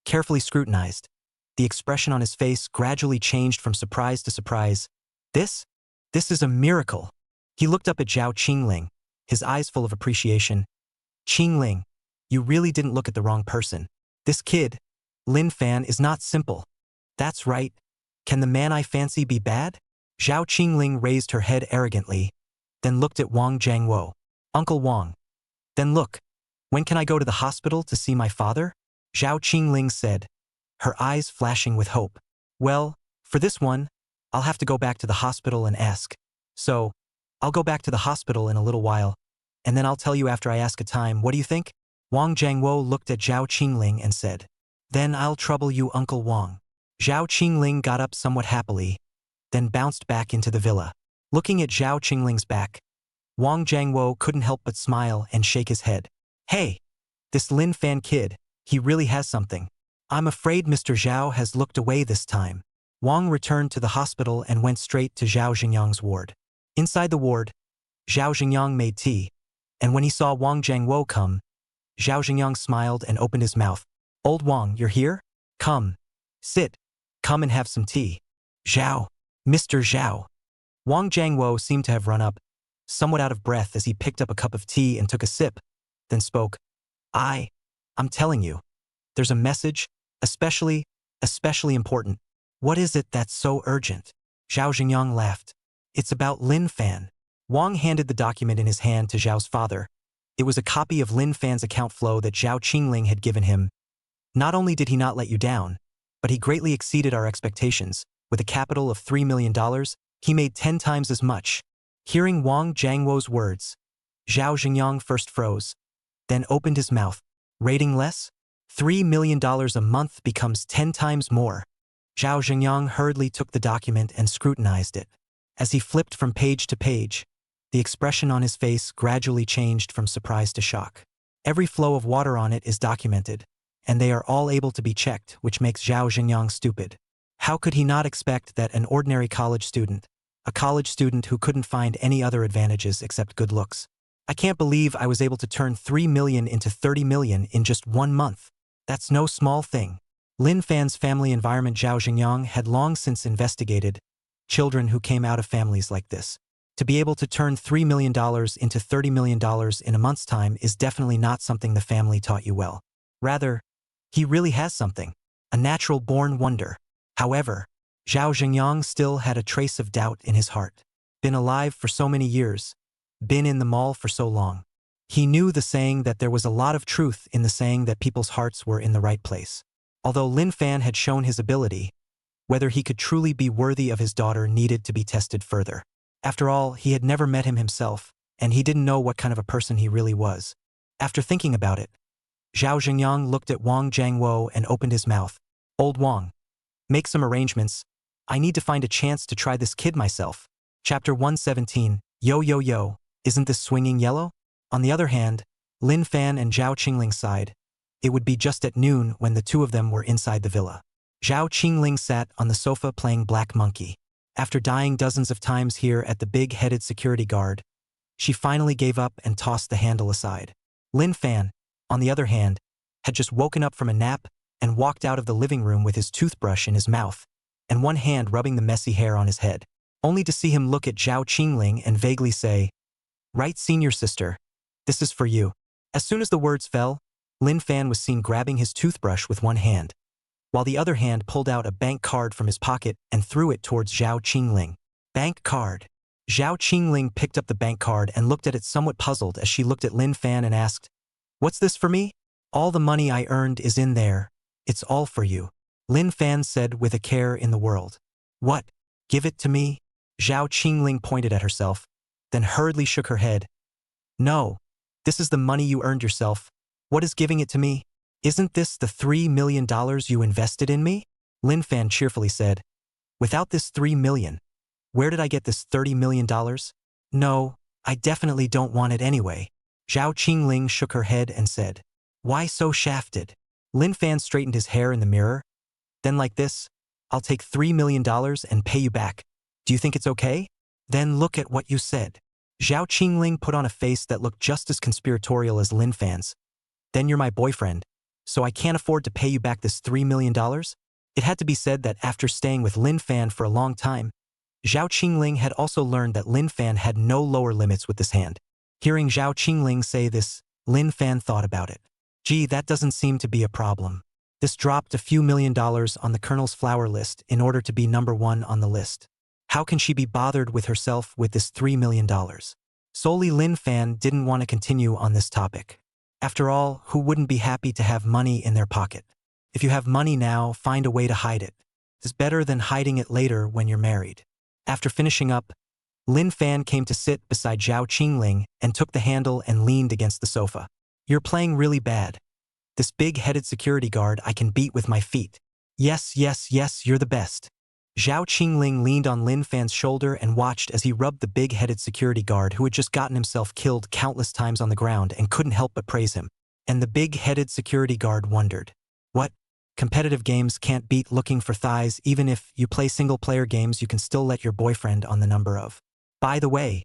carefully scrutinized. The expression on his face gradually changed from surprise to surprise. This is a miracle." He looked up at Zhao Qingling, his eyes full of appreciation. "Qingling, you really didn't look at the wrong person. This kid, Lin Fan, is not simple." "That's right. Can the man I fancy be bad?" Zhao Qingling raised her head arrogantly, then looked at Wang Jiangwo. "Uncle Wang. Then look, when can I go to the hospital to see my father?" Zhao Qingling said, her eyes flashing with hope. "Well, for this one, I'll have to go back to the hospital and ask. So, I'll go back to the hospital in a little while, and then I'll tell you after I ask a time. What do you think?" Wang Jiangwo looked at Zhao Qingling and said, "Then I'll trouble you, Uncle Wang." Zhao Qingling got up somewhat happily, then bounced back into the villa. Looking at Zhao Qingling's back, Wang Jiangwo couldn't help but smile and shake his head. "Hey, this Lin Fan kid, he really has something. I'm afraid Mr. Zhao has looked away this time." Wang returned to the hospital and went straight to Zhao Xingyang's ward. Inside the ward, Zhao Xingyang made tea, and when he saw Wang Jiangwo come, Zhao Xingyang smiled and opened his mouth. "Old Wang, you're here? Come. Sit. Come and have some tea." "Zhao. Mr. Zhao." Wang Jiangwo seemed to have run up, somewhat out of breath as he picked up a cup of tea and took a sip, then spoke. I'm telling you, there's a message, especially important." "What is it that's so urgent?" Zhao Xingyang laughed. "It's about Lin Fan." Wang handed the document in his hand to Zhao's father. It was a copy of Lin Fan's account flow that Zhao Qingling had given him. "Not only did he not let you down, but he greatly exceeded our expectations. With a capital of $3 million, he made 10 times as much." Hearing Wang Jiangwo's words, Zhao Xingyang first froze, then opened his mouth. "Rating less? $3 million a month becomes 10 times more." Zhao Xingyang hurriedly took the document and scrutinized it. As he flipped from page to page, the expression on his face gradually changed from surprise to shock. Every flow of water on it is documented, and they are all able to be checked, which makes Zhao Xingyang stupid. How could he not expect that an ordinary college student, a college student who couldn't find any other advantages except good looks? "I can't believe I was able to turn 3 million into 30 million in just 1 month. That's no small thing." Lin Fan's family environment Zhao Xingyang had long since investigated children who came out of families like this. To be able to turn $3 million into $30 million in a month's time is definitely not something the family taught you well. Rather, he really has something, a natural-born wonder. However, Zhao Xingyang still had a trace of doubt in his heart. Been alive for so many years, been in the mall for so long. He knew the saying that there was a lot of truth in the saying that people's hearts were in the right place. Although Lin Fan had shown his ability, whether he could truly be worthy of his daughter needed to be tested further. After all, he had never met him himself, and he didn't know what kind of a person he really was. After thinking about it, Zhao Xingyang looked at Wang Jiangwo and opened his mouth. "Old Wang, make some arrangements. I need to find a chance to try this kid myself." Chapter 117, Yo Yo Yo, isn't this swinging yellow? On the other hand, Lin Fan and Zhao Qingling sighed. It would be just at noon when the two of them were inside the villa. Zhao Qingling sat on the sofa playing Black Monkey. After dying dozens of times here at the big-headed security guard, she finally gave up and tossed the handle aside. Lin Fan, on the other hand, had just woken up from a nap and walked out of the living room with his toothbrush in his mouth and one hand rubbing the messy hair on his head, only to see him look at Zhao Qingling and vaguely say, "Right, senior sister, this is for you." As soon as the words fell, Lin Fan was seen grabbing his toothbrush with one hand, while the other hand pulled out a bank card from his pocket and threw it towards Zhao Qingling. Bank card. Zhao Qingling picked up the bank card and looked at it somewhat puzzled as she looked at Lin Fan and asked, "What's this for me?" "All the money I earned is in there. It's all for you," Lin Fan said with a care in the world. "What? Give it to me?" Zhao Qingling pointed at herself, then hurriedly shook her head. "No. This is the money you earned yourself. What is giving it to me? Isn't this the $3 million you invested in me?" Lin Fan cheerfully said. "Without this $3 million, where did I get this $30 million? No, I definitely don't want it anyway." Zhao Qingling shook her head and said, "Why so shafted?" Lin Fan straightened his hair in the mirror. "Then like this, I'll take $3 million and pay you back. Do you think it's okay?" "Then look at what you said." Zhao Qingling put on a face that looked just as conspiratorial as Lin Fan's. "Then you're my boyfriend, so I can't afford to pay you back this $3 million? It had to be said that after staying with Lin Fan for a long time, Zhao Qingling had also learned that Lin Fan had no lower limits with this hand. Hearing Zhao Qingling say this, Lin Fan thought about it. Gee, that doesn't seem to be a problem. This dropped a few $1,000,000 on the Colonel's flower list in order to be #1 on the list. How can she be bothered with herself with this $3 million? Solely Lin Fan didn't want to continue on this topic. After all, who wouldn't be happy to have money in their pocket? If you have money now, find a way to hide it. It's better than hiding it later when you're married. After finishing up, Lin Fan came to sit beside Zhao Qingling and took the handle and leaned against the sofa. "You're playing really bad. This big-headed security guard I can beat with my feet. Yes, yes, yes, you're the best." Zhao Qingling leaned on Lin Fan's shoulder and watched as he rubbed the big-headed security guard who had just gotten himself killed countless times on the ground and couldn't help but praise him. And the big-headed security guard wondered, "What? Competitive games can't beat looking for thighs. Even if you play single-player games, you can still let your boyfriend on the number of. By the way,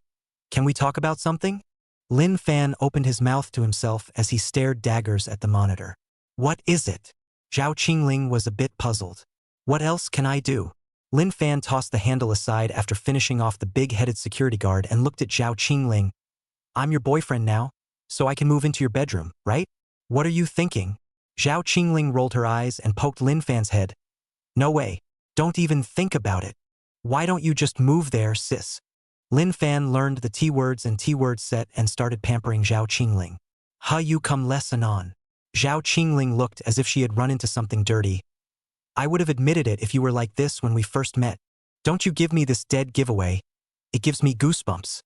can we talk about something?" Lin Fan opened his mouth to himself as he stared daggers at the monitor. "What is it?" Zhao Qingling was a bit puzzled. "What else can I do?" Lin Fan tossed the handle aside after finishing off the big-headed security guard and looked at Zhao Qingling. "I'm your boyfriend now, so I can move into your bedroom, right? What are you thinking?" Zhao Qingling rolled her eyes and poked Lin Fan's head. "No way. Don't even think about it. Why don't you just move there, sis?" Lin Fan learned the T-words and T-word set and started pampering Zhao Qingling. "Huh, you come lesson on." Zhao Qingling looked as if she had run into something dirty. "I would have admitted it if you were like this when we first met. Don't you give me this dead giveaway. It gives me goosebumps."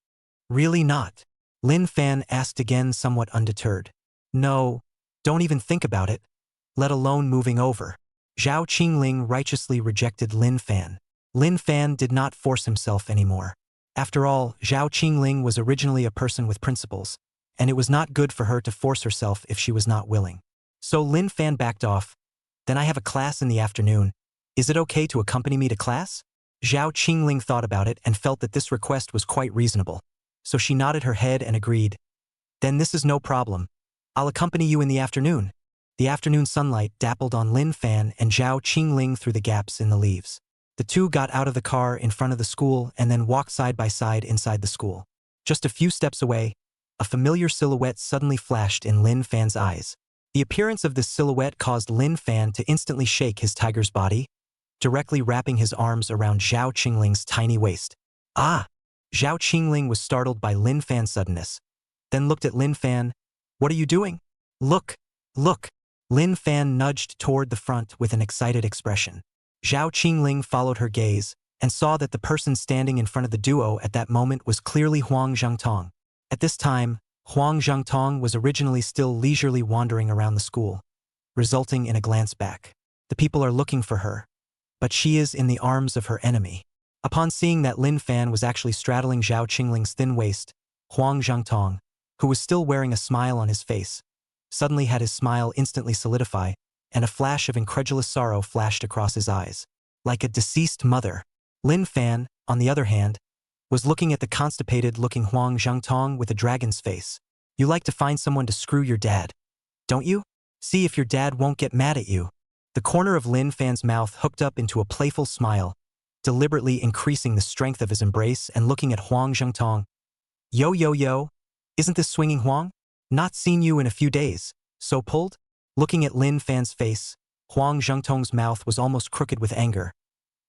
"Really not?" Lin Fan asked again, somewhat undeterred. "No, don't even think about it, let alone moving over." Zhao Qingling righteously rejected Lin Fan. Lin Fan did not force himself anymore. After all, Zhao Qingling was originally a person with principles, and it was not good for her to force herself if she was not willing. So Lin Fan backed off. "Then I have a class in the afternoon. Is it okay to accompany me to class?" Zhao Qingling thought about it and felt that this request was quite reasonable. So she nodded her head and agreed. "Then this is no problem. I'll accompany you in the afternoon." The afternoon sunlight dappled on Lin Fan and Zhao Qingling through the gaps in the leaves. The two got out of the car in front of the school and then walked side by side inside the school. Just a few steps away, a familiar silhouette suddenly flashed in Lin Fan's eyes. The appearance of this silhouette caused Lin Fan to instantly shake his tiger's body, directly wrapping his arms around Zhao Qingling's tiny waist. "Ah!" Zhao Qingling was startled by Lin Fan's suddenness, then looked at Lin Fan. "What are you doing?" "Look! Look!" Lin Fan nudged toward the front with an excited expression. Zhao Qingling followed her gaze and saw that the person standing in front of the duo at that moment was clearly Huang Zhangtong. At this time, Huang Zhangtong was originally still leisurely wandering around the school, resulting in a glance back. The people are looking for her, but she is in the arms of her enemy. Upon seeing that Lin Fan was actually straddling Zhao Qingling's thin waist, Huang Zhangtong, who was still wearing a smile on his face, suddenly had his smile instantly solidify, and a flash of incredulous sorrow flashed across his eyes. Like a deceased mother. Lin Fan, on the other hand, was looking at the constipated-looking Huang Zhangtong with a dragon's face. "You like to find someone to screw your dad, don't you? See if your dad won't get mad at you." The corner of Lin Fan's mouth hooked up into a playful smile, deliberately increasing the strength of his embrace and looking at Huang Zhengtong. Yo yo yo, isn't this swinging Huang? Not seen you in a few days, so pulled? Looking at Lin Fan's face, Huang Zhengtong's mouth was almost crooked with anger.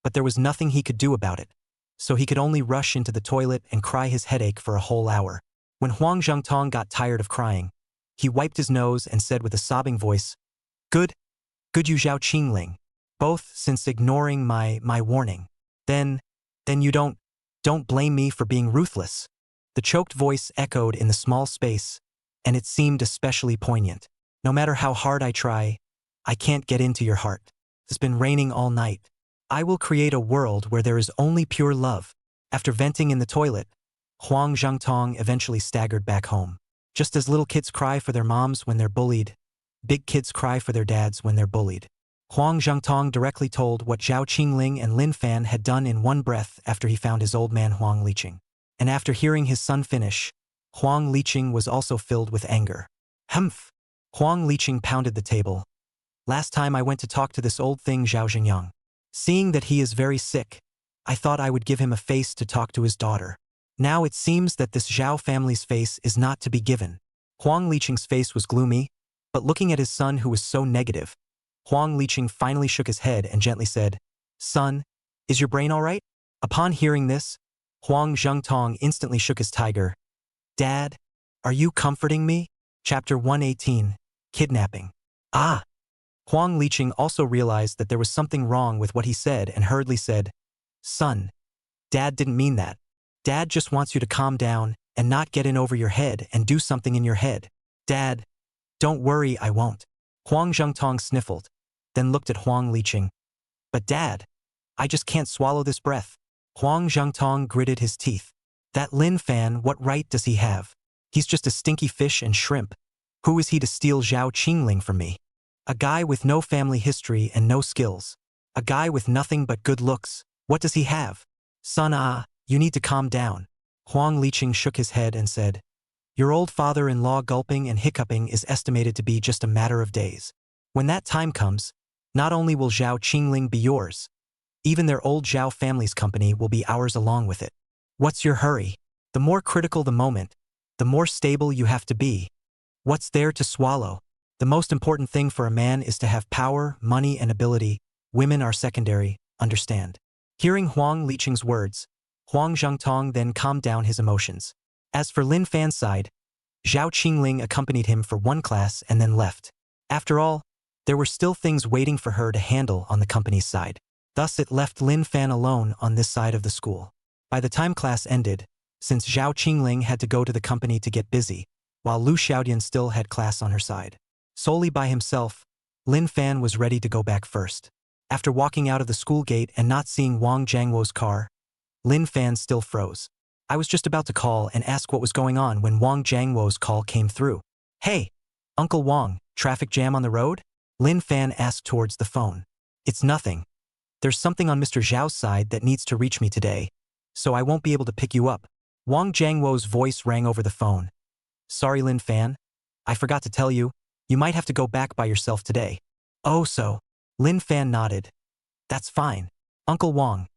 But there was nothing he could do about it, so he could only rush into the toilet and cry his headache for a whole hour. When Huang Zhengtong got tired of crying, he wiped his nose and said with a sobbing voice, Good you Zhao Qingling, both since ignoring my warning. Then you don't blame me for being ruthless. The choked voice echoed in the small space, and it seemed especially poignant. No matter how hard I try, I can't get into your heart. It's been raining all night. I will create a world where there is only pure love. After venting in the toilet, Huang Zhengtong eventually staggered back home. Just as little kids cry for their moms when they're bullied, big kids cry for their dads when they're bullied. Huang Zhengtong directly told what Zhao Qingling and Lin Fan had done in one breath after he found his old man Huang Liqing. And after hearing his son finish, Huang Liqing was also filled with anger. Humph! Huang Liqing pounded the table. Last time I went to talk to this old thing Zhao Xingyang. Seeing that he is very sick, I thought I would give him a face to talk to his daughter. Now it seems that this Zhao family's face is not to be given. Huang Liqing's face was gloomy, but looking at his son who was so negative, Huang Liqing finally shook his head and gently said, Son, is your brain all right? Upon hearing this, Huang Zhengtong instantly shook his tiger. Dad, are you comforting me? Chapter 118, Kidnapping. Ah! Huang Liqing also realized that there was something wrong with what he said and hurriedly said, Son, Dad didn't mean that. Dad just wants you to calm down and not get in over your head and do something in your head. Dad, don't worry, I won't. Huang Zhengtong sniffled, then looked at Huang Liqing. But Dad, I just can't swallow this breath. Huang Zhengtong gritted his teeth. That Lin Fan, what right does he have? He's just a stinky fish and shrimp. Who is he to steal Zhao Qingling from me? A guy with no family history and no skills. A guy with nothing but good looks. What does he have? Son, you need to calm down. Huang Liqing shook his head and said, Your old father-in-law gulping and hiccuping is estimated to be just a matter of days. When that time comes, not only will Zhao Qingling be yours, even their old Zhao family's company will be ours along with it. What's your hurry? The more critical the moment, the more stable you have to be. What's there to swallow? The most important thing for a man is to have power, money, and ability. Women are secondary, understand. Hearing Huang Liqing's words, Huang Zhengtong then calmed down his emotions. As for Lin Fan's side, Zhao Qingling accompanied him for one class and then left. After all, there were still things waiting for her to handle on the company's side. Thus it left Lin Fan alone on this side of the school. By the time class ended, since Zhao Qingling had to go to the company to get busy, while Lu Xiaodian still had class on her side. Solely by himself, Lin Fan was ready to go back first. After walking out of the school gate and not seeing Wang Jiangwo's car, Lin Fan still froze. I was just about to call and ask what was going on when Wang Jiangwo's call came through. Hey, Uncle Wang, traffic jam on the road? Lin Fan asked towards the phone. It's nothing. There's something on Mr. Zhao's side that needs to reach me today, so I won't be able to pick you up. Wang Jiangwo's voice rang over the phone. Sorry, Lin Fan. I forgot to tell you, you might have to go back by yourself today. Oh, so. Lin Fan nodded. That's fine. Uncle Wang.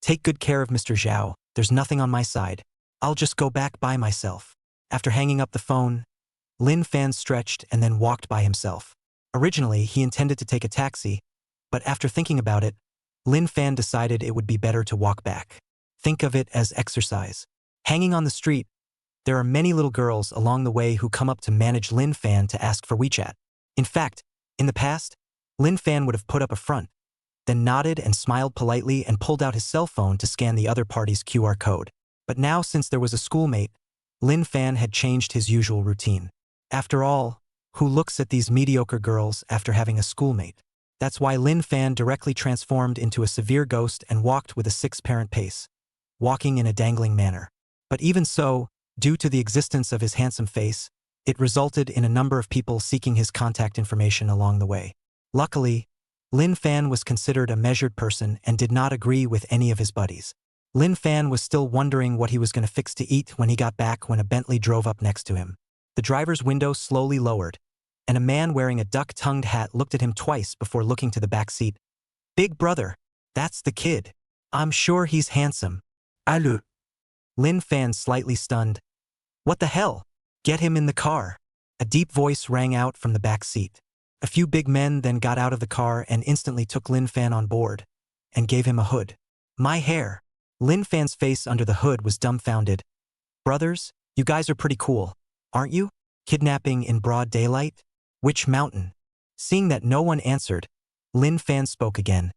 Take good care of Mr. Zhao. There's nothing on my side. I'll just go back by myself. After hanging up the phone, Lin Fan stretched and then walked by himself. Originally, he intended to take a taxi, but after thinking about it, Lin Fan decided it would be better to walk back. Think of it as exercise. Hanging on the street, there are many little girls along the way who come up to manage Lin Fan to ask for WeChat. In fact, in the past, Lin Fan would have put up a front, then nodded and smiled politely and pulled out his cell phone to scan the other party's QR code. But now, since there was a schoolmate, Lin Fan had changed his usual routine. After all, who looks at these mediocre girls after having a schoolmate? That's why Lin Fan directly transformed into a severe ghost and walked with a 6-parent pace, walking in a dangling manner. But even so, due to the existence of his handsome face, it resulted in a number of people seeking his contact information along the way. Luckily, Lin Fan was considered a measured person and did not agree with any of his buddies. Lin Fan was still wondering what he was going to fix to eat when he got back when a Bentley drove up next to him. The driver's window slowly lowered, and a man wearing a duck-tongued hat looked at him twice before looking to the back seat. "Big brother, that's the kid. I'm sure he's handsome." Allô. Lin Fan slightly stunned. "What the hell? Get him in the car." A deep voice rang out from the back seat. A few big men then got out of the car and instantly took Lin Fan on board and gave him a hood. "My hair." Lin Fan's face under the hood was dumbfounded. "Brothers, you guys are pretty cool, aren't you? Kidnapping in broad daylight? Which mountain?" Seeing that no one answered, Lin Fan spoke again.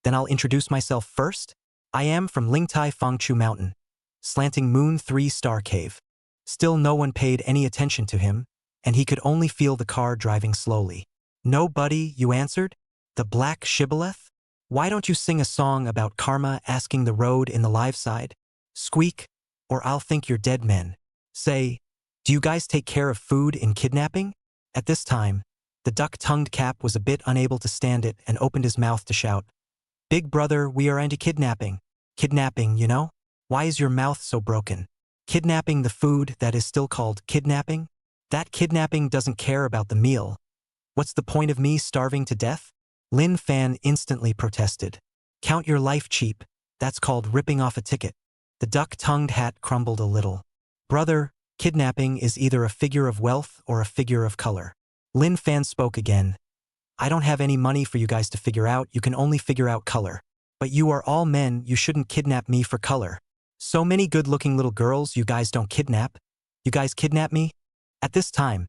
"Then I'll introduce myself first. I am from Lingtai Fangchu Mountain, Slanting Moon 3-star cave." Still no one paid any attention to him, and he could only feel the car driving slowly. "Nobody, you answered? The black shibboleth? Why don't you sing a song about karma asking the road in the live side? Squeak, or I'll think you're dead men. Say, do you guys take care of food in kidnapping?" At this time, the duck-tongued cap was a bit unable to stand it and opened his mouth to shout, "Big brother, we are anti-kidnapping. Kidnapping, you know? Why is your mouth so broken? Kidnapping the food that is still called kidnapping? That kidnapping doesn't care about the meal. What's the point of me starving to death?" Lin Fan instantly protested. "Count your life cheap. That's called ripping off a ticket." The duck-tongued hat crumbled a little. "Brother, kidnapping is either a figure of wealth or a figure of color." Lin Fan spoke again. "I don't have any money for you guys to figure out. You can only figure out color. But you are all men. You shouldn't kidnap me for color. So many good-looking little girls you guys don't kidnap. You guys kidnap me?" At this time,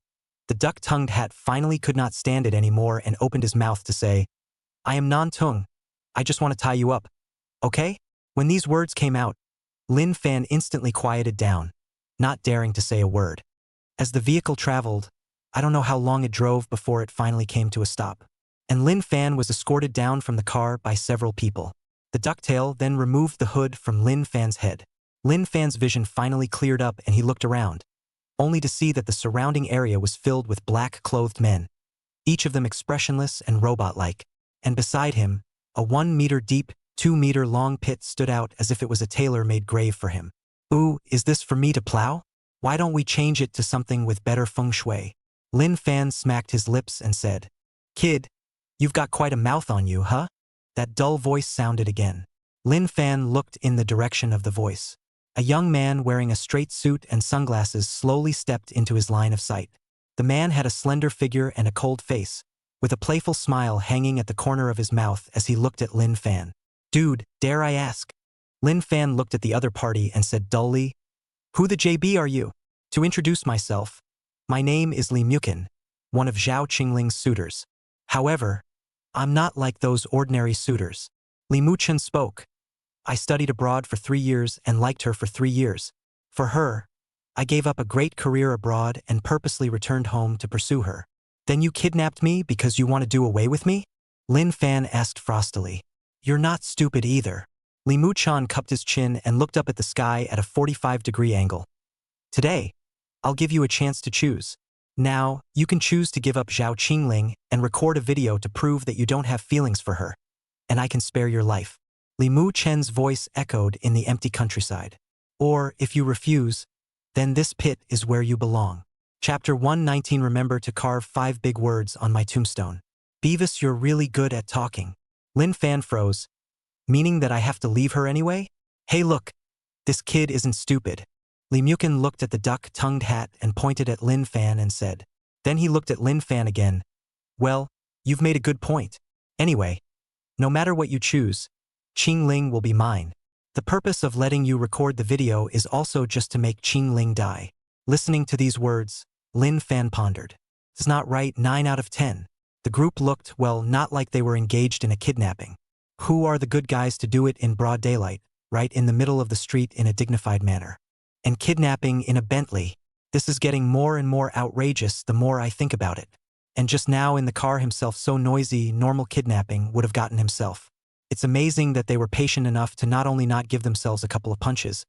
the duck-tongued hat finally could not stand it anymore and opened his mouth to say, "I am Non-Tung. I just want to tie you up. Okay?" When these words came out, Lin Fan instantly quieted down, not daring to say a word. As the vehicle traveled, I don't know how long it drove before it finally came to a stop, and Lin Fan was escorted down from the car by several people. The ducktail then removed the hood from Lin Fan's head. Lin Fan's vision finally cleared up and he looked around, only to see that the surrounding area was filled with black-clothed men, each of them expressionless and robot-like, and beside him, a 1-meter-deep, 2-meter-long pit stood out as if it was a tailor-made grave for him. "Ooh, is this for me to plow? Why don't we change it to something with better feng shui?" Lin Fan smacked his lips and said, "Kid, you've got quite a mouth on you, huh?" That dull voice sounded again. Lin Fan looked in the direction of the voice. A young man wearing a straight suit and sunglasses slowly stepped into his line of sight. The man had a slender figure and a cold face, with a playful smile hanging at the corner of his mouth as he looked at Lin Fan. "Dude, dare I ask?" Lin Fan looked at the other party and said dully, "Who the JB are you?" To introduce myself, my name is Li Mukin, one of Zhao Qingling's suitors. However, I'm not like those ordinary suitors. Li Muchen spoke. "I studied abroad for 3 years and liked her for 3 years. For her, I gave up a great career abroad and purposely returned home to pursue her. Then you kidnapped me because you want to do away with me?" Lin Fan asked frostily. "You're not stupid either." Li Muchan cupped his chin and looked up at the sky at a 45-degree angle. "Today, I'll give you a chance to choose. Now, you can choose to give up Zhao Qingling and record a video to prove that you don't have feelings for her, and I can spare your life." Li Mu Chen's voice echoed in the empty countryside. "Or, if you refuse, then this pit is where you belong." Chapter 119. Remember to carve 5 big words on my tombstone. "Beavis, you're really good at talking." Lin Fan froze. "Meaning that I have to leave her anyway? Hey look, this kid isn't stupid." Li Mukin looked at the duck-tongued hat and pointed at Lin Fan and said. Then he looked at Lin Fan again. "Well, you've made a good point. Anyway, no matter what you choose, Qingling will be mine. The purpose of letting you record the video is also just to make Qingling die." Listening to these words, Lin Fan pondered. "It's not right. 9 out of 10. The group looked, well, not like they were engaged in a kidnapping. Who are the good guys to do it in broad daylight, right in the middle of the street in a dignified manner? And kidnapping in a Bentley. This is getting more and more outrageous the more I think about it. And just now in the car himself, so noisy, normal kidnapping would have gotten himself. It's amazing that they were patient enough to not only not give themselves a couple of punches,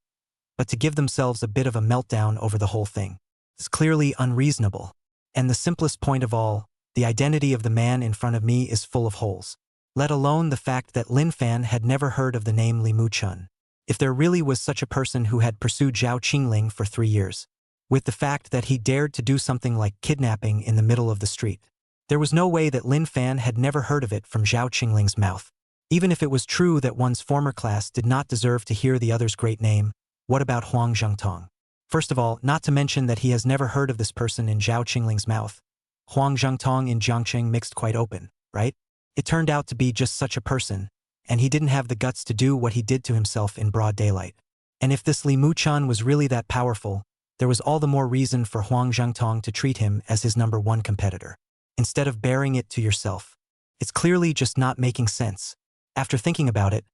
but to give themselves a bit of a meltdown over the whole thing. It's clearly unreasonable. And the simplest point of all, the identity of the man in front of me is full of holes. Let alone the fact that Lin Fan had never heard of the name Li Muchun. If there really was such a person who had pursued Zhao Qingling for 3 years, with the fact that he dared to do something like kidnapping in the middle of the street. There was no way that Lin Fan had never heard of it from Zhao Qingling's mouth. Even if it was true that one's former class did not deserve to hear the other's great name, what about Huang Zhengtong? First of all, not to mention that he has never heard of this person in Zhao Qingling's mouth. Huang Zhengtong in Jiangqing mixed quite open, right? It turned out to be just such a person, and he didn't have the guts to do what he did to himself in broad daylight. And if this Li Muchan was really that powerful, there was all the more reason for Huang Zhengtong to treat him as his #1 competitor, instead of bearing it to yourself. It's clearly just not making sense. After thinking about it,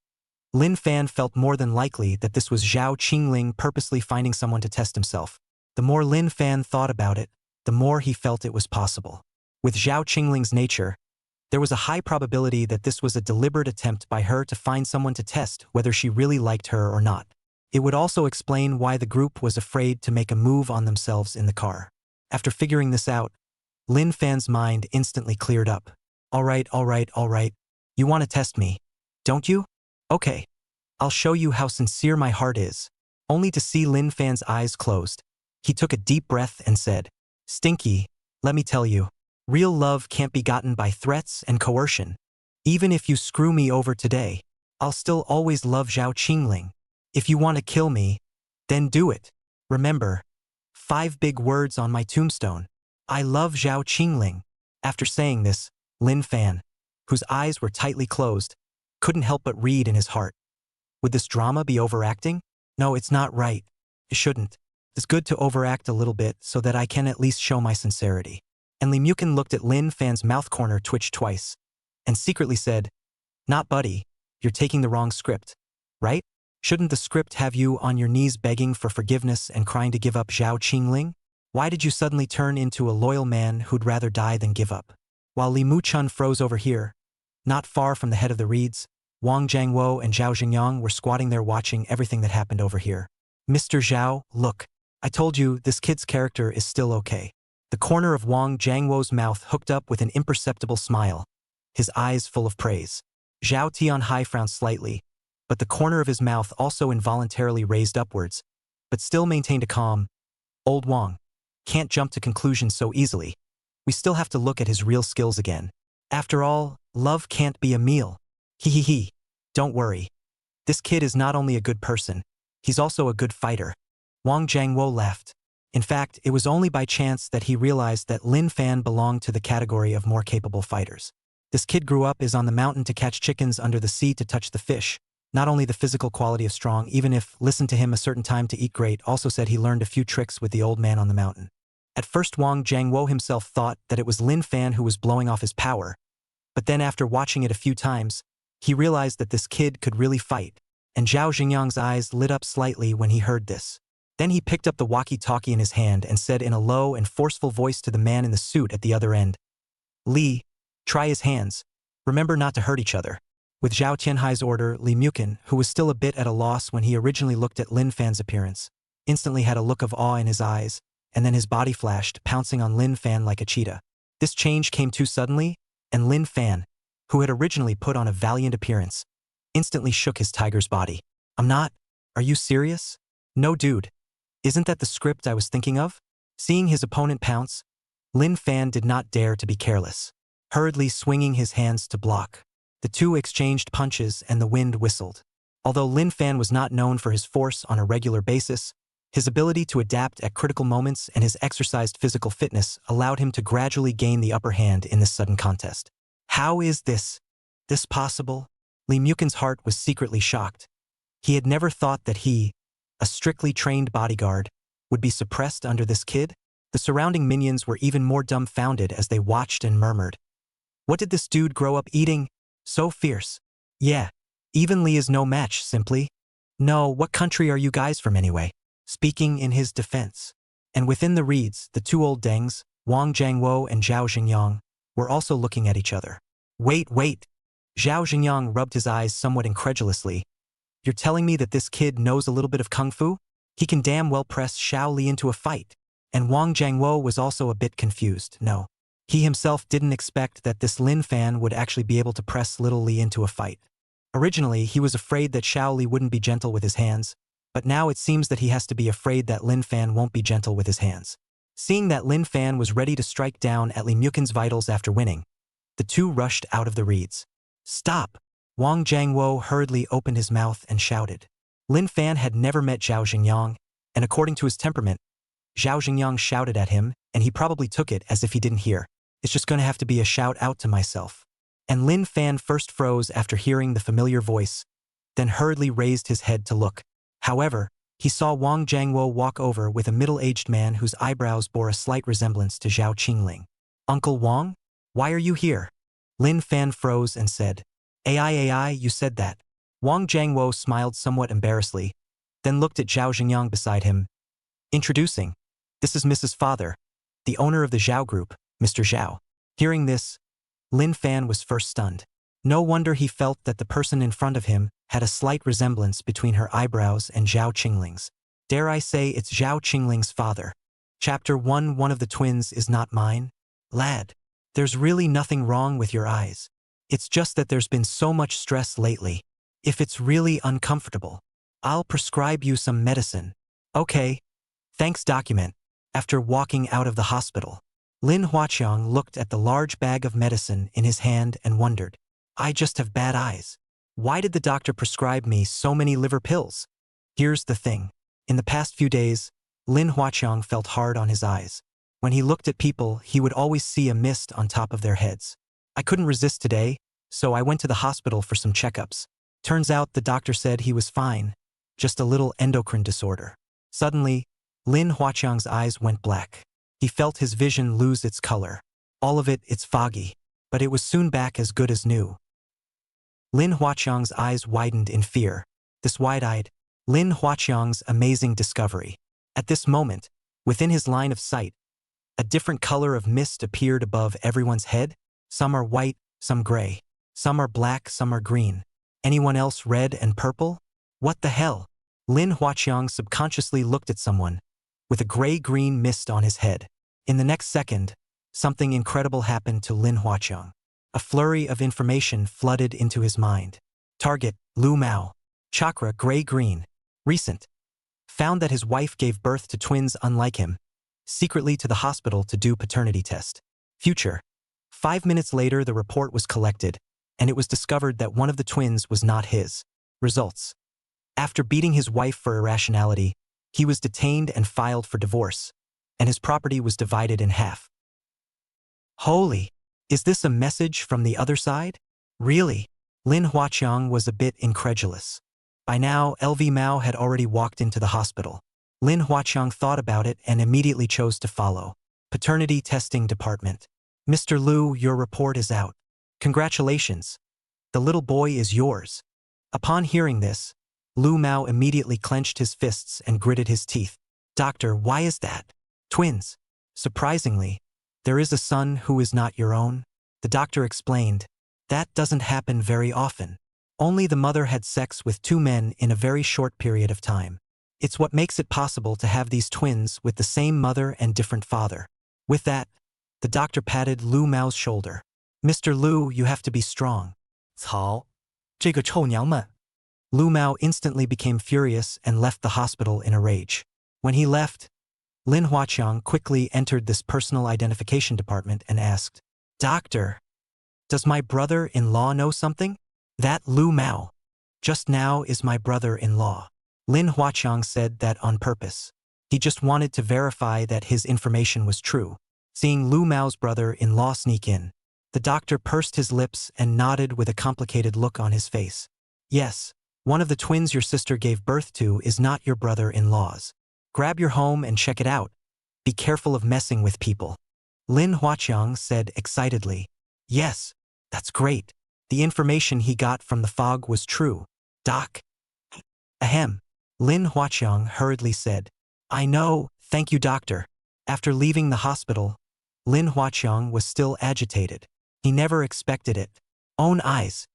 Lin Fan felt more than likely that this was Zhao Qingling purposely finding someone to test himself. The more Lin Fan thought about it, the more he felt it was possible. With Zhao Qingling's nature, there was a high probability that this was a deliberate attempt by her to find someone to test whether she really liked her or not. It would also explain why the group was afraid to make a move on themselves in the car. After figuring this out, Lin Fan's mind instantly cleared up. All right. You want to test me, don't you? Okay. I'll show you how sincere my heart is. Only to see Lin Fan's eyes closed, he took a deep breath and said, Stinky, let me tell you, real love can't be gotten by threats and coercion. Even if you screw me over today, I'll still always love Zhao Qingling. If you want to kill me, then do it. Remember, 5 big words on my tombstone. I love Zhao Qingling. After saying this, Lin Fan, whose eyes were tightly closed, couldn't help but read in his heart. Would this drama be overacting? No, it's not right. It shouldn't. It's good to overact a little bit so that I can at least show my sincerity. And Li Mucan looked at Lin Fan's mouth corner twitch twice, and secretly said, Not buddy, you're taking the wrong script, right? Shouldn't the script have you on your knees begging for forgiveness and crying to give up Zhao Qingling? Why did you suddenly turn into a loyal man who'd rather die than give up? While Li Muchun froze over here, not far from the head of the reeds, Wang Jiangwo and Zhao Xingyang were squatting there watching everything that happened over here. Mr. Zhao, look. I told you this kid's character is still okay. The corner of Wang Jiangwo's mouth hooked up with an imperceptible smile, his eyes full of praise. Zhao Tianhai frowned slightly, but the corner of his mouth also involuntarily raised upwards, but still maintained a calm. Old Wang can't jump to conclusions so easily. We still have to look at his real skills again. After all, love can't be a meal. He. Don't worry. This kid is not only a good person, he's also a good fighter. Wang Jiangwo laughed. In fact, it was only by chance that he realized that Lin Fan belonged to the category of more capable fighters. This kid grew up is on the mountain to catch chickens, under the sea to touch the fish. Not only the physical quality of strong, even if listened to him a certain time to eat great, also said he learned a few tricks with the old man on the mountain. At first Wang Jiangwo himself thought that it was Lin Fan who was blowing off his power, but then after watching it a few times, he realized that this kid could really fight, and Zhao Xingyang's eyes lit up slightly when he heard this. Then he picked up the walkie-talkie in his hand and said in a low and forceful voice to the man in the suit at the other end, Li, try his hands. Remember not to hurt each other. With Zhao Tianhai's order, Li Mucan, who was still a bit at a loss when he originally looked at Lin Fan's appearance, instantly had a look of awe in his eyes, and then his body flashed, pouncing on Lin Fan like a cheetah. This change came too suddenly, and Lin Fan, who had originally put on a valiant appearance, instantly shook his tiger's body. I'm not. Are you serious? No, dude. Isn't that the script I was thinking of? Seeing his opponent pounce, Lin Fan did not dare to be careless, hurriedly swinging his hands to block. The two exchanged punches and the wind whistled. Although Lin Fan was not known for his force on a regular basis, his ability to adapt at critical moments and his exercised physical fitness allowed him to gradually gain the upper hand in this sudden contest. How is this possible? Li Mucan's heart was secretly shocked. He had never thought that he, a strictly trained bodyguard, would be suppressed under this kid. The surrounding minions were even more dumbfounded as they watched and murmured. What did this dude grow up eating? So fierce. Yeah, even Li is no match, simply. No, what country are you guys from anyway? Speaking in his defense. And within the reeds, the two old dengs, Wang Jiangwo and Zhao Xingyang, were also looking at each other. Wait. Zhao Xingyang rubbed his eyes somewhat incredulously. You're telling me that this kid knows a little bit of kung fu? He can damn well press Xiao Li into a fight. And Wang Jiangwo was also a bit confused. No. He himself didn't expect that this Lin Fan would actually be able to press little Li into a fight. Originally, he was afraid that Xiao Li wouldn't be gentle with his hands, but now it seems that he has to be afraid that Lin Fan won't be gentle with his hands. Seeing that Lin Fan was ready to strike down at Li Mukin's vitals after winning, the two rushed out of the reeds. Stop! Wang Jiangwo hurriedly opened his mouth and shouted. Lin Fan had never met Zhao Xingyang, and according to his temperament, Zhao Xingyang shouted at him, and he probably took it as if he didn't hear. It's just going to have to be a shout out to myself. And Lin Fan first froze after hearing the familiar voice, then hurriedly raised his head to look. However, he saw Wang Jiangwo walk over with a middle-aged man whose eyebrows bore a slight resemblance to Zhao Qingling. Uncle Wang? Why are you here? Lin Fan froze and said, AI, you said that. Wang Jiangwo smiled somewhat embarrassedly, then looked at Zhao Xingyang beside him. Introducing. This is Mrs. Father, the owner of the Zhao Group, Mr. Zhao. Hearing this, Lin Fan was first stunned. No wonder he felt that the person in front of him had a slight resemblance between her eyebrows and Zhao Qingling's. Dare I say it's Zhao Qingling's father. Chapter 1. One of the twins is not mine? Lad, there's really nothing wrong with your eyes. It's just that there's been so much stress lately. If it's really uncomfortable, I'll prescribe you some medicine. Okay. Thanks. Document. After walking out of the hospital, Lin Huaqiang looked at the large bag of medicine in his hand and wondered, I just have bad eyes. Why did the doctor prescribe me so many liver pills? Here's the thing. In the past few days, Lin Huaqiang felt hard on his eyes. When he looked at people, he would always see a mist on top of their heads. I couldn't resist today, so I went to the hospital for some checkups. Turns out the doctor said he was fine, just a little endocrine disorder. Suddenly, Lin Huaqiang's eyes went black. He felt his vision lose its color. All of it's foggy, but it was soon back as good as new. Lin Huaqiang's eyes widened in fear. This wide-eyed, Lin Huaqiang's amazing discovery. At this moment, within his line of sight, a different color of mist appeared above everyone's head. Some are white, some gray. Some are black, some are green. Anyone else red and purple? What the hell? Lin Huaqiang subconsciously looked at someone with a gray-green mist on his head. In the next second, something incredible happened to Lin Huaqiang. A flurry of information flooded into his mind. Target, Lu Mao. Chakra, gray-green. Recent. Found that his wife gave birth to twins unlike him. Secretly to the hospital to do paternity test. Future. 5 minutes later, the report was collected, and it was discovered that one of the twins was not his. Results. After beating his wife for irrationality, he was detained and filed for divorce, and his property was divided in half. Holy! Is this a message from the other side? Really? Lin Huaqiang was a bit incredulous. By now, LV Mao had already walked into the hospital. Lin Huaqiang thought about it and immediately chose to follow. Paternity Testing Department. Mr. Lu, your report is out. Congratulations. The little boy is yours. Upon hearing this, Lu Mao immediately clenched his fists and gritted his teeth. Doctor, why is that? Twins. Surprisingly, there is a son who is not your own. The doctor explained. That doesn't happen very often. Only the mother had sex with 2 men in a very short period of time. It's what makes it possible to have these twins with the same mother and different father. With that, the doctor patted Lu Mao's shoulder. Mr. Lu, you have to be strong. 操，这个臭娘们！ Lu Mao instantly became furious and left the hospital in a rage. When he left, Lin Huaqiang quickly entered this personal identification department and asked, Doctor, does my brother-in-law know something? That Lu Mao. Just now is my brother-in-law. Lin Huaqiang said that on purpose. He just wanted to verify that his information was true. Seeing Lu Mao's brother-in-law sneak in, the doctor pursed his lips and nodded with a complicated look on his face. Yes, one of the twins your sister gave birth to is not your brother-in-law's. Grab your home and check it out. Be careful of messing with people. Lin Huaqiang said excitedly. Yes, that's great. The information he got from the fog was true. Doc. Ahem. Lin Huaqiang hurriedly said. I know, thank you doctor. After leaving the hospital, Lin Huaqiang was still agitated. He never expected it. Own eyes.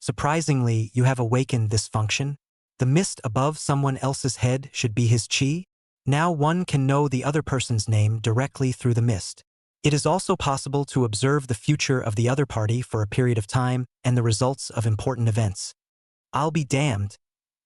Surprisingly, you have awakened this function. The mist above someone else's head should be his qi. Now one can know the other person's name directly through the mist. It is also possible to observe the future of the other party for a period of time and the results of important events. I'll be damned.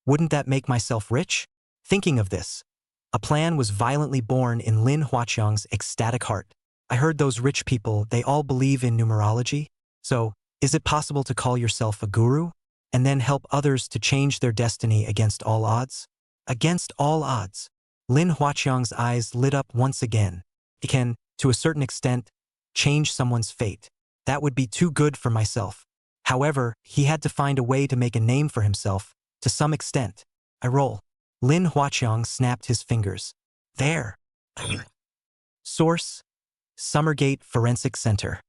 Wouldn't that make myself rich? Thinking of this, a plan was violently born in Lin Huaqiang's ecstatic heart. I heard those rich people, they all believe in numerology. So, is it possible to call yourself a guru and then help others to change their destiny against all odds? Against all odds. Lin Huaqiang's eyes lit up once again. It can, to a certain extent, change someone's fate. That would be too good for myself. However, he had to find a way to make a name for himself, to some extent. I roll. Lin Huaqiang snapped his fingers. There. Source: Summergate Forensic Center.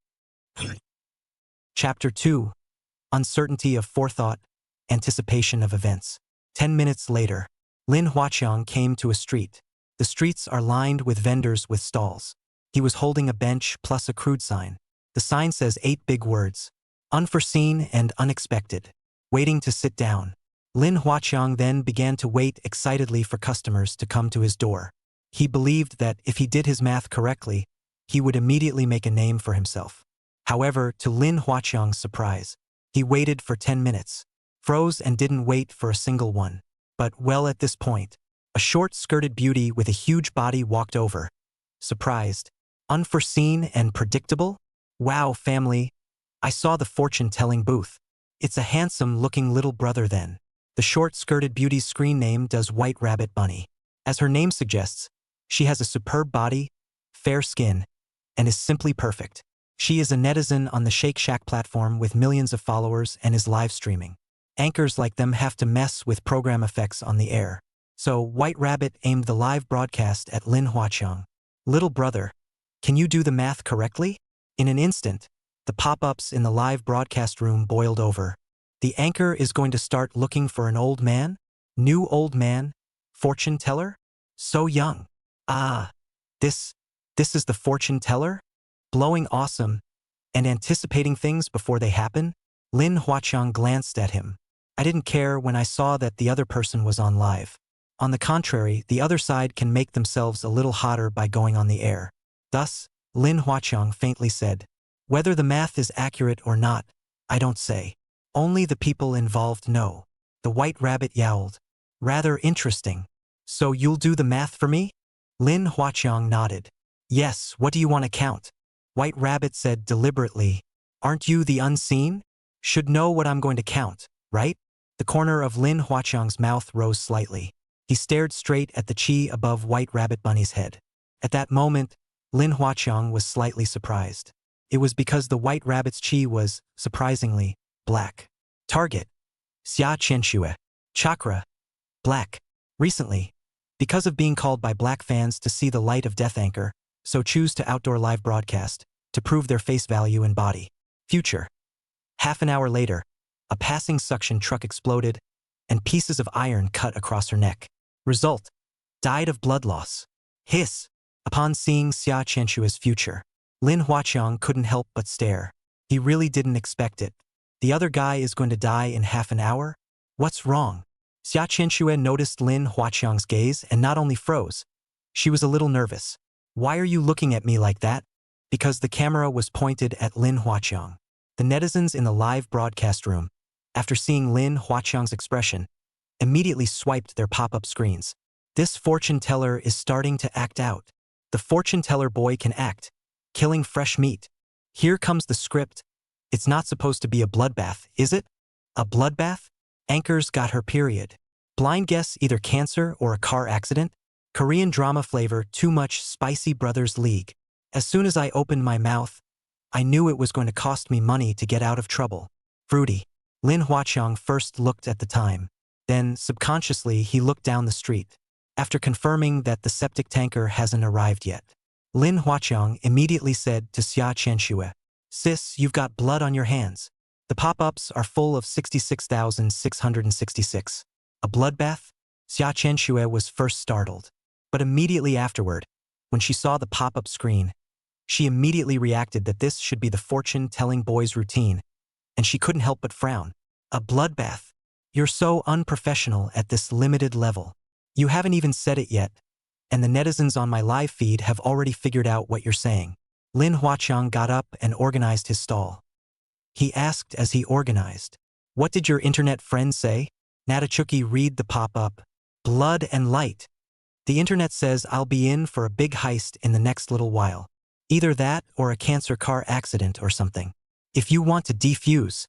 Chapter 2. Uncertainty of Forethought, Anticipation of Events. 10 minutes later, Lin Huaqiang came to a street. The streets are lined with vendors with stalls. He was holding a bench plus a crude sign. The sign says 8 big words: Unforeseen and Unexpected. Waiting to sit down. Lin Huaqiang then began to wait excitedly for customers to come to his door. He believed that if he did his math correctly, he would immediately make a name for himself. However, to Lin Huaqiang's surprise, he waited for 10 minutes, froze and didn't wait for a single one. But well, at this point, a short-skirted beauty with a huge body walked over. Surprised, unforeseen and predictable? Wow, family, I saw the fortune-telling booth. It's a handsome-looking little brother then. The short-skirted beauty's screen name does White Rabbit Bunny. As her name suggests, she has a superb body, fair skin, and is simply perfect. She is a netizen on the Shake Shack platform with millions of followers and is live streaming. Anchors like them have to mess with program effects on the air. So White Rabbit aimed the live broadcast at Lin Huaqiang. Little brother, can you do the math correctly? In an instant, the pop-ups in the live broadcast room boiled over. The anchor is going to start looking for an old man? New old man? Fortune teller? So young. Ah, this is the fortune teller? Blowing awesome and anticipating things before they happen? Lin Huaqiang glanced at him. I didn't care when I saw that the other person was on live. On the contrary, the other side can make themselves a little hotter by going on the air. Thus, Lin Huaqiang faintly said, whether the math is accurate or not, I don't say. Only the people involved know. The White Rabbit yowled. Rather interesting. So you'll do the math for me? Lin Huaqiang nodded. Yes, what do you want to count? White Rabbit said deliberately. Aren't you the unseen? Should know what I'm going to count, right? The corner of Lin Huaqiang's mouth rose slightly. He stared straight at the chi above White Rabbit Bunny's head. At that moment, Lin Huaqiang was slightly surprised. It was because the White Rabbit's chi was, surprisingly, black. Target: Xia Qianxue. Chakra: black. Recently, because of being called by black fans to see the light of Death Anchor, so choose to outdoor live broadcast, to prove their face value and body. Future. Half an hour later, a passing suction truck exploded, and pieces of iron cut across her neck. Result: died of blood loss. Hiss. Upon seeing Xia Qianxue's future, Lin Huaqiang couldn't help but stare. He really didn't expect it. The other guy is going to die in half an hour? What's wrong? Xia Qianxue noticed Lin Huaqiang's gaze and not only froze. She was a little nervous. Why are you looking at me like that? Because the camera was pointed at Lin Huaqiang. The netizens in the live broadcast room, after seeing Lin Huaqiang's expression, immediately swiped their pop-up screens. This fortune teller is starting to act out. The fortune teller boy can act. Killing fresh meat. Here comes the script. It's not supposed to be a bloodbath, is it? A bloodbath? Anchor's got her period. Blind guess either cancer or a car accident? Korean drama flavor, too much spicy brothers league. As soon as I opened my mouth, I knew it was going to cost me money to get out of trouble. Fruity. Lin Huaqiang first looked at the time. Then, subconsciously, he looked down the street. After confirming that the septic tanker hasn't arrived yet, Lin Huaqiang immediately said to Xia Qianxue, Sis, you've got blood on your hands. The pop-ups are full of 66,666. A bloodbath? Xia Qianxue was first startled. But immediately afterward, when she saw the pop-up screen, she immediately reacted that this should be the fortune-telling boy's routine, and she couldn't help but frown. A bloodbath? You're so unprofessional at this limited level. You haven't even said it yet, and the netizens on my live feed have already figured out what you're saying. Lin Huaqiang got up and organized his stall. He asked as he organized, What did your internet friend say? Natachuki, read the pop-up. Blood and light. The internet says I'll be in for a big heist in the next little while. Either that or a cancer car accident or something. If you want to defuse,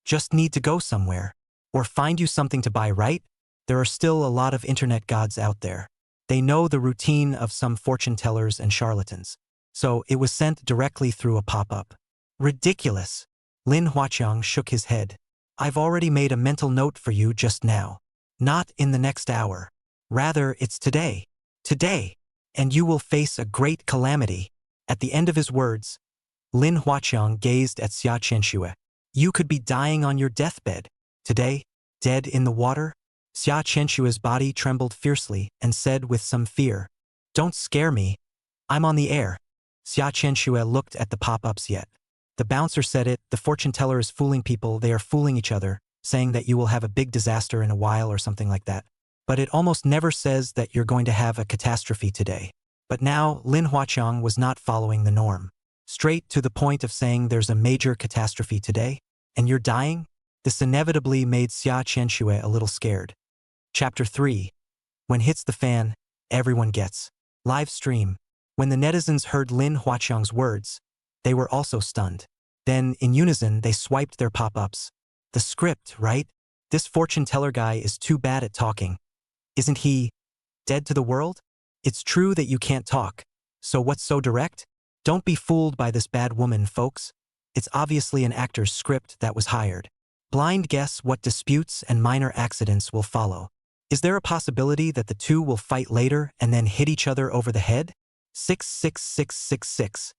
just need to go somewhere. Or find you something to buy, right? There are still a lot of internet gods out there. They know the routine of some fortune tellers and charlatans. So it was sent directly through a pop-up. Ridiculous. Lin Huaqiang shook his head. I've already made a mental note for you just now. Not in the next hour. Rather, it's today. Today. And you will face a great calamity. At the end of his words, Lin Huaqiang gazed at Xia Qianxue. You could be dying on your deathbed. Today, dead in the water? Xia Qianxue's body trembled fiercely and said with some fear, Don't scare me. I'm on the air. Xia Qianxue looked at the pop-ups yet. The bouncer said it, the fortune teller is fooling people, they are fooling each other, saying that you will have a big disaster in a while or something like that. But it almost never says that you're going to have a catastrophe today. But now, Lin Huaqiang was not following the norm. Straight to the point of saying there's a major catastrophe today, and you're dying? This inevitably made Xia Qianxue a little scared. Chapter 3. When hits the fan, everyone gets. Live stream. When the netizens heard Lin Huaqiang's words, they were also stunned. Then, in unison, they swiped their pop-ups. The script, right? This fortune teller guy is too bad at talking. Isn't he dead to the world? It's true that you can't talk. So what's so direct? Don't be fooled by this bad woman, folks. It's obviously an actor's script that was hired. Blind guess what disputes and minor accidents will follow. Is there a possibility that the two will fight later and then hit each other over the head? 66666.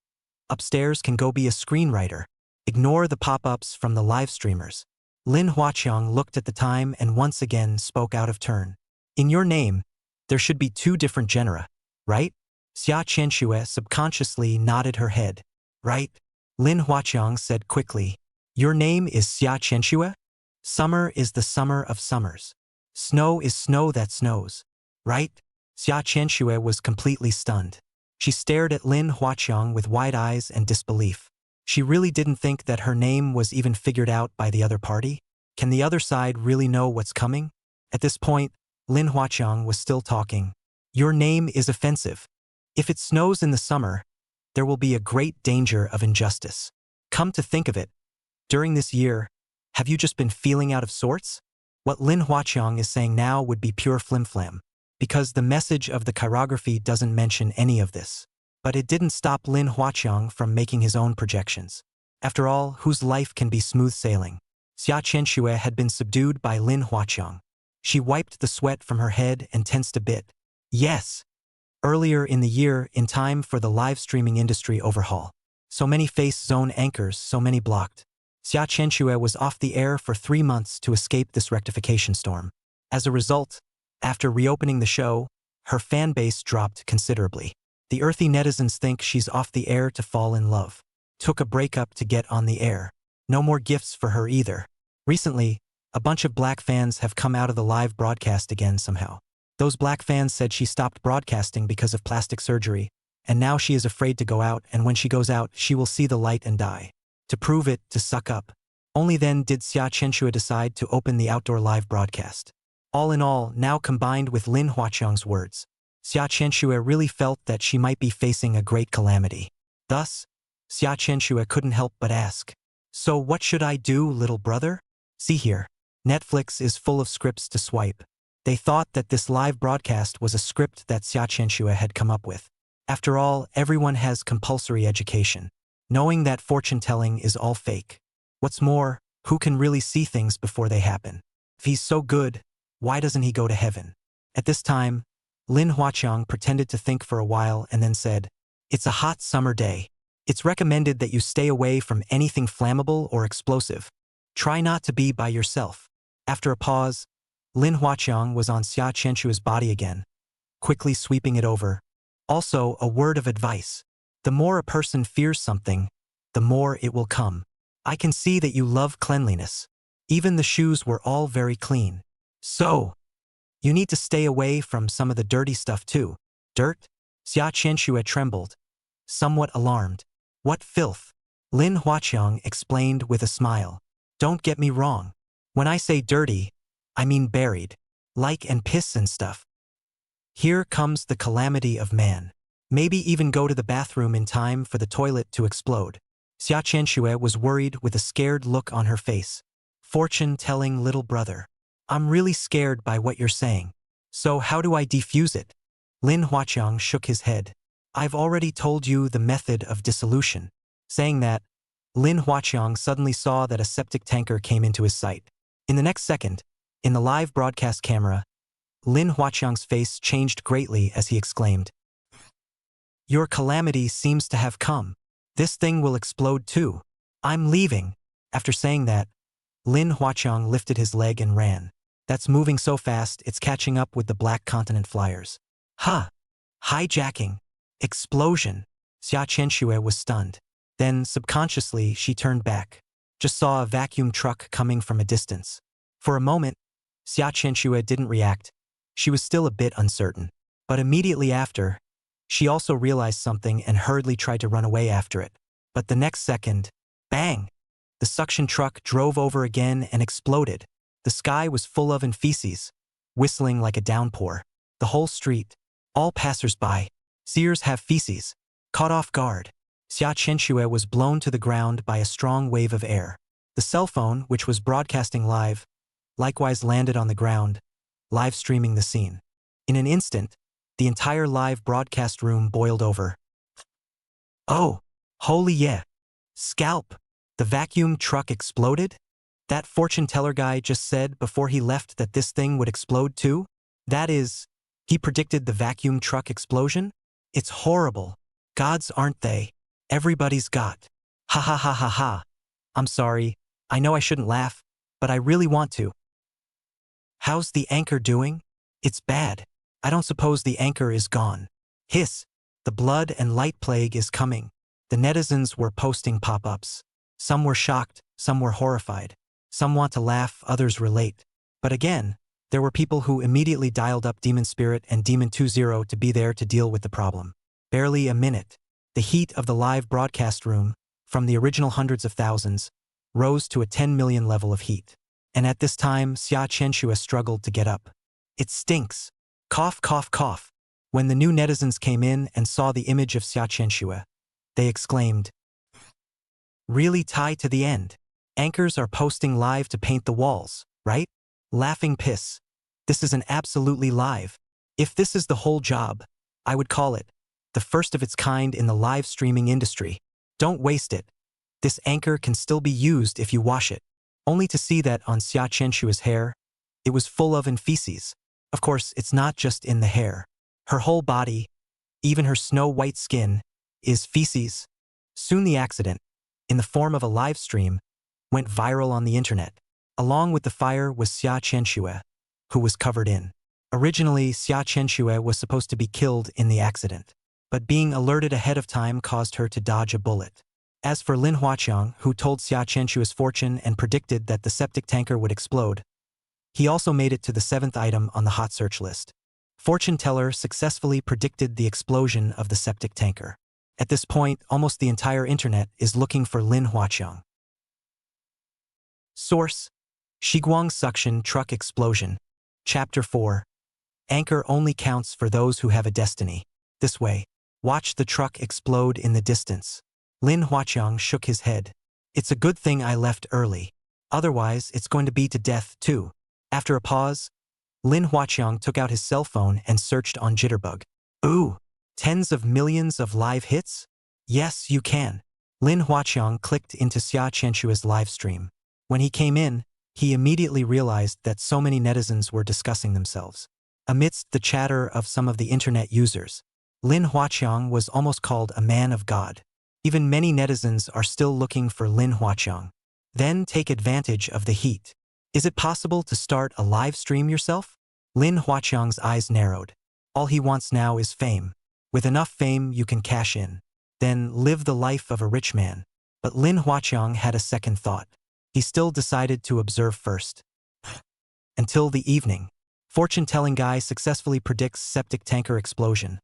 Upstairs can go be a screenwriter. Ignore the pop-ups from the live streamers. Lin Huaqiang looked at the time and once again spoke out of turn. In your name, there should be two different genera, right? Xia Qianxue subconsciously nodded her head. Right? Lin Huaqiang said quickly. Your name is Xia Qianxue? Summer is the summer of summers. Snow is snow that snows. Right? Xia Qianxue was completely stunned. She stared at Lin Huaqiang with wide eyes and disbelief. She really didn't think that her name was even figured out by the other party? Can the other side really know what's coming? At this point, Lin Huaqiang was still talking. Your name is offensive. If it snows in the summer, there will be a great danger of injustice. Come to think of it, during this year, have you just been feeling out of sorts? What Lin Huaqiang is saying now would be pure flimflam, because the message of the chirography doesn't mention any of this. But it didn't stop Lin Huaqiang from making his own projections. After all, whose life can be smooth sailing? Xia Qianxue had been subdued by Lin Huaqiang. She wiped the sweat from her head and tensed a bit. Yes. Earlier in the year, in time for the live streaming industry overhaul. So many face zone anchors, so many blocked. Xia Qianxue was off the air for 3 months to escape this rectification storm. As a result, after reopening the show, her fan base dropped considerably. The earthy netizens think she's off the air to fall in love. Took a breakup to get on the air. No more gifts for her either. Recently, a bunch of black fans have come out of the live broadcast again somehow. Those black fans said she stopped broadcasting because of plastic surgery, and now she is afraid to go out, and when she goes out, she will see the light and die. To prove it, to suck up. Only then did Xia Qianxue decide to open the outdoor live broadcast. All in all, now combined with Lin Huaqiang's words, Xia Qianxue really felt that she might be facing a great calamity. Thus, Xia Qianxue couldn't help but ask, so what should I do, little brother? See here. Netflix is full of scripts to swipe. They thought that this live broadcast was a script that Xia Qianxue had come up with. After all, everyone has compulsory education, knowing that fortune-telling is all fake. What's more, who can really see things before they happen? If he's so good, why doesn't he go to heaven? At this time, Lin Huaqiang pretended to think for a while and then said, It's a hot summer day. It's recommended that you stay away from anything flammable or explosive. Try not to be by yourself. After a pause, Lin Huaqiang was on Xia Qianxue's body again, quickly sweeping it over. Also, a word of advice. The more a person fears something, the more it will come. I can see that you love cleanliness. Even the shoes were all very clean. So, you need to stay away from some of the dirty stuff too. Dirt? Xia Qianxue trembled, somewhat alarmed. What filth? Lin Huaqiang explained with a smile. Don't get me wrong. When I say dirty, I mean buried. like and piss and stuff. Here comes the calamity of man. Maybe even go to the bathroom in time for the toilet to explode. Xia Qianxue was worried with a scared look on her face. Fortune-telling little brother. I'm really scared by what you're saying. So how do I defuse it? Lin Huaqiang shook his head. I've already told you the method of dissolution. Saying that, Lin Huaqiang suddenly saw that a septic tanker came into his sight. In the next second, in the live broadcast camera, Lin Huaqiang's face changed greatly as he exclaimed, "Your calamity seems to have come. This thing will explode too. I'm leaving." After saying that, Lin Huaqiang lifted his leg and ran. That's moving so fast it's catching up with the Black Continent flyers. Ha! Hijacking! Explosion! Xia Qianxue was stunned. Then, subconsciously, she turned back. Just saw a vacuum truck coming from a distance. For a moment, Xia Qianxue didn't react. She was still a bit uncertain. But immediately after, she also realized something and hurriedly tried to run away after it. But the next second, bang! The suction truck drove over again and exploded. The sky was full of feces, whistling like a downpour. The whole street, all passers-by, seers have feces, caught off guard. Xia Qianxue was blown to the ground by a strong wave of air. The cell phone, which was broadcasting live, likewise landed on the ground, live streaming the scene. In an instant, the entire live broadcast room boiled over. Oh, holy yeah! Scalp! The vacuum truck exploded? That fortune teller guy just said before he left that this thing would explode too? That is, he predicted the vacuum truck explosion? It's horrible. Gods aren't they? Everybody's got. Ha ha ha ha ha. I'm sorry, I know I shouldn't laugh, but I really want to. How's the anchor doing? It's bad. I don't suppose the anchor is gone. Hiss. The blood and light plague is coming. The netizens were posting pop-ups. Some were shocked, some were horrified. Some want to laugh, others relate. But again, there were people who immediately dialed up Demon Spirit and Demon 20 to be there to deal with the problem. Barely a minute. The heat of the live broadcast room, from the original hundreds of thousands, rose to a 10 million level of heat. And at this time, Xia Qianxue struggled to get up. It stinks. Cough, cough, cough. When the new netizens came in and saw the image of Xia Qianxue, they exclaimed, "Really tie to the end. Anchors are posting live to paint the walls, right? Laughing piss. This is an absolutely live. If this is the whole job, I would call it the first of its kind in the live streaming industry. Don't waste it. This anchor can still be used if you wash it." Only to see that on Xia Qianxue's hair, it was full of feces. Of course, it's not just in the hair. Her whole body, even her snow-white skin, is feces. Soon the accident, in the form of a live stream, went viral on the internet. Along with the fire was Xia Qianxue, who was covered in. Originally, Xia Qianxue was supposed to be killed in the accident, but being alerted ahead of time caused her to dodge a bullet. As for Lin Huaqiang, who told Xia Qianxue's fortune and predicted that the septic tanker would explode, he also made it to the 7th item on the hot search list. Fortune teller successfully predicted the explosion of the septic tanker. At this point, almost the entire internet is looking for Lin Huaqiang. Source: Shiguang Suction Truck Explosion. Chapter 4. Anchor only counts for those who have a destiny. This way. Watch the truck explode in the distance. Lin Huaqiang shook his head. It's a good thing I left early. Otherwise, it's going to be to death too. After a pause, Lin Huaqiang took out his cell phone and searched on Jitterbug. Ooh, tens of millions of live hits? Yes, you can. Lin Huaqiang clicked into Xia Qianxue's live stream. When he came in, he immediately realized that so many netizens were discussing themselves. Amidst the chatter of some of the internet users, Lin Huaqiang was almost called a man of God. Even many netizens are still looking for Lin Huaqiang. Then take advantage of the heat. Is it possible to start a live stream yourself? Lin Huaqiang's eyes narrowed. All he wants now is fame. With enough fame you can cash in. Then live the life of a rich man. But Lin Huaqiang had a second thought. He still decided to observe first. Until the evening. Fortune-telling guy successfully predicts septic tanker explosion.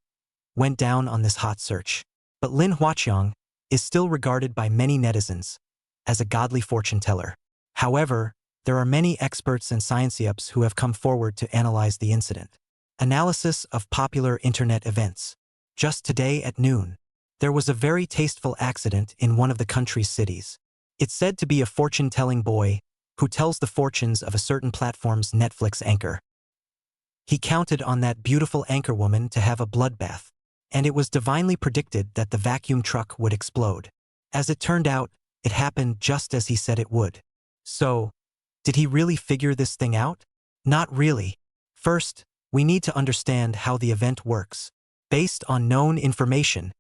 Went down on this hot search. But Lin Huaqiang is still regarded by many netizens as a godly fortune teller. However, There are many experts and science-ups who have come forward to analyze the incident. Analysis of popular internet events. Just today at noon, there was a very tasteful accident in one of the country's cities. It's said to be a fortune-telling boy who tells the fortunes of a certain platform's Netflix anchor. He counted on that beautiful anchor woman to have a bloodbath, and it was divinely predicted that the vacuum truck would explode. As it turned out, it happened just as he said it would. So, did he really figure this thing out? Not really. First, we need to understand how the event works. Based on known information,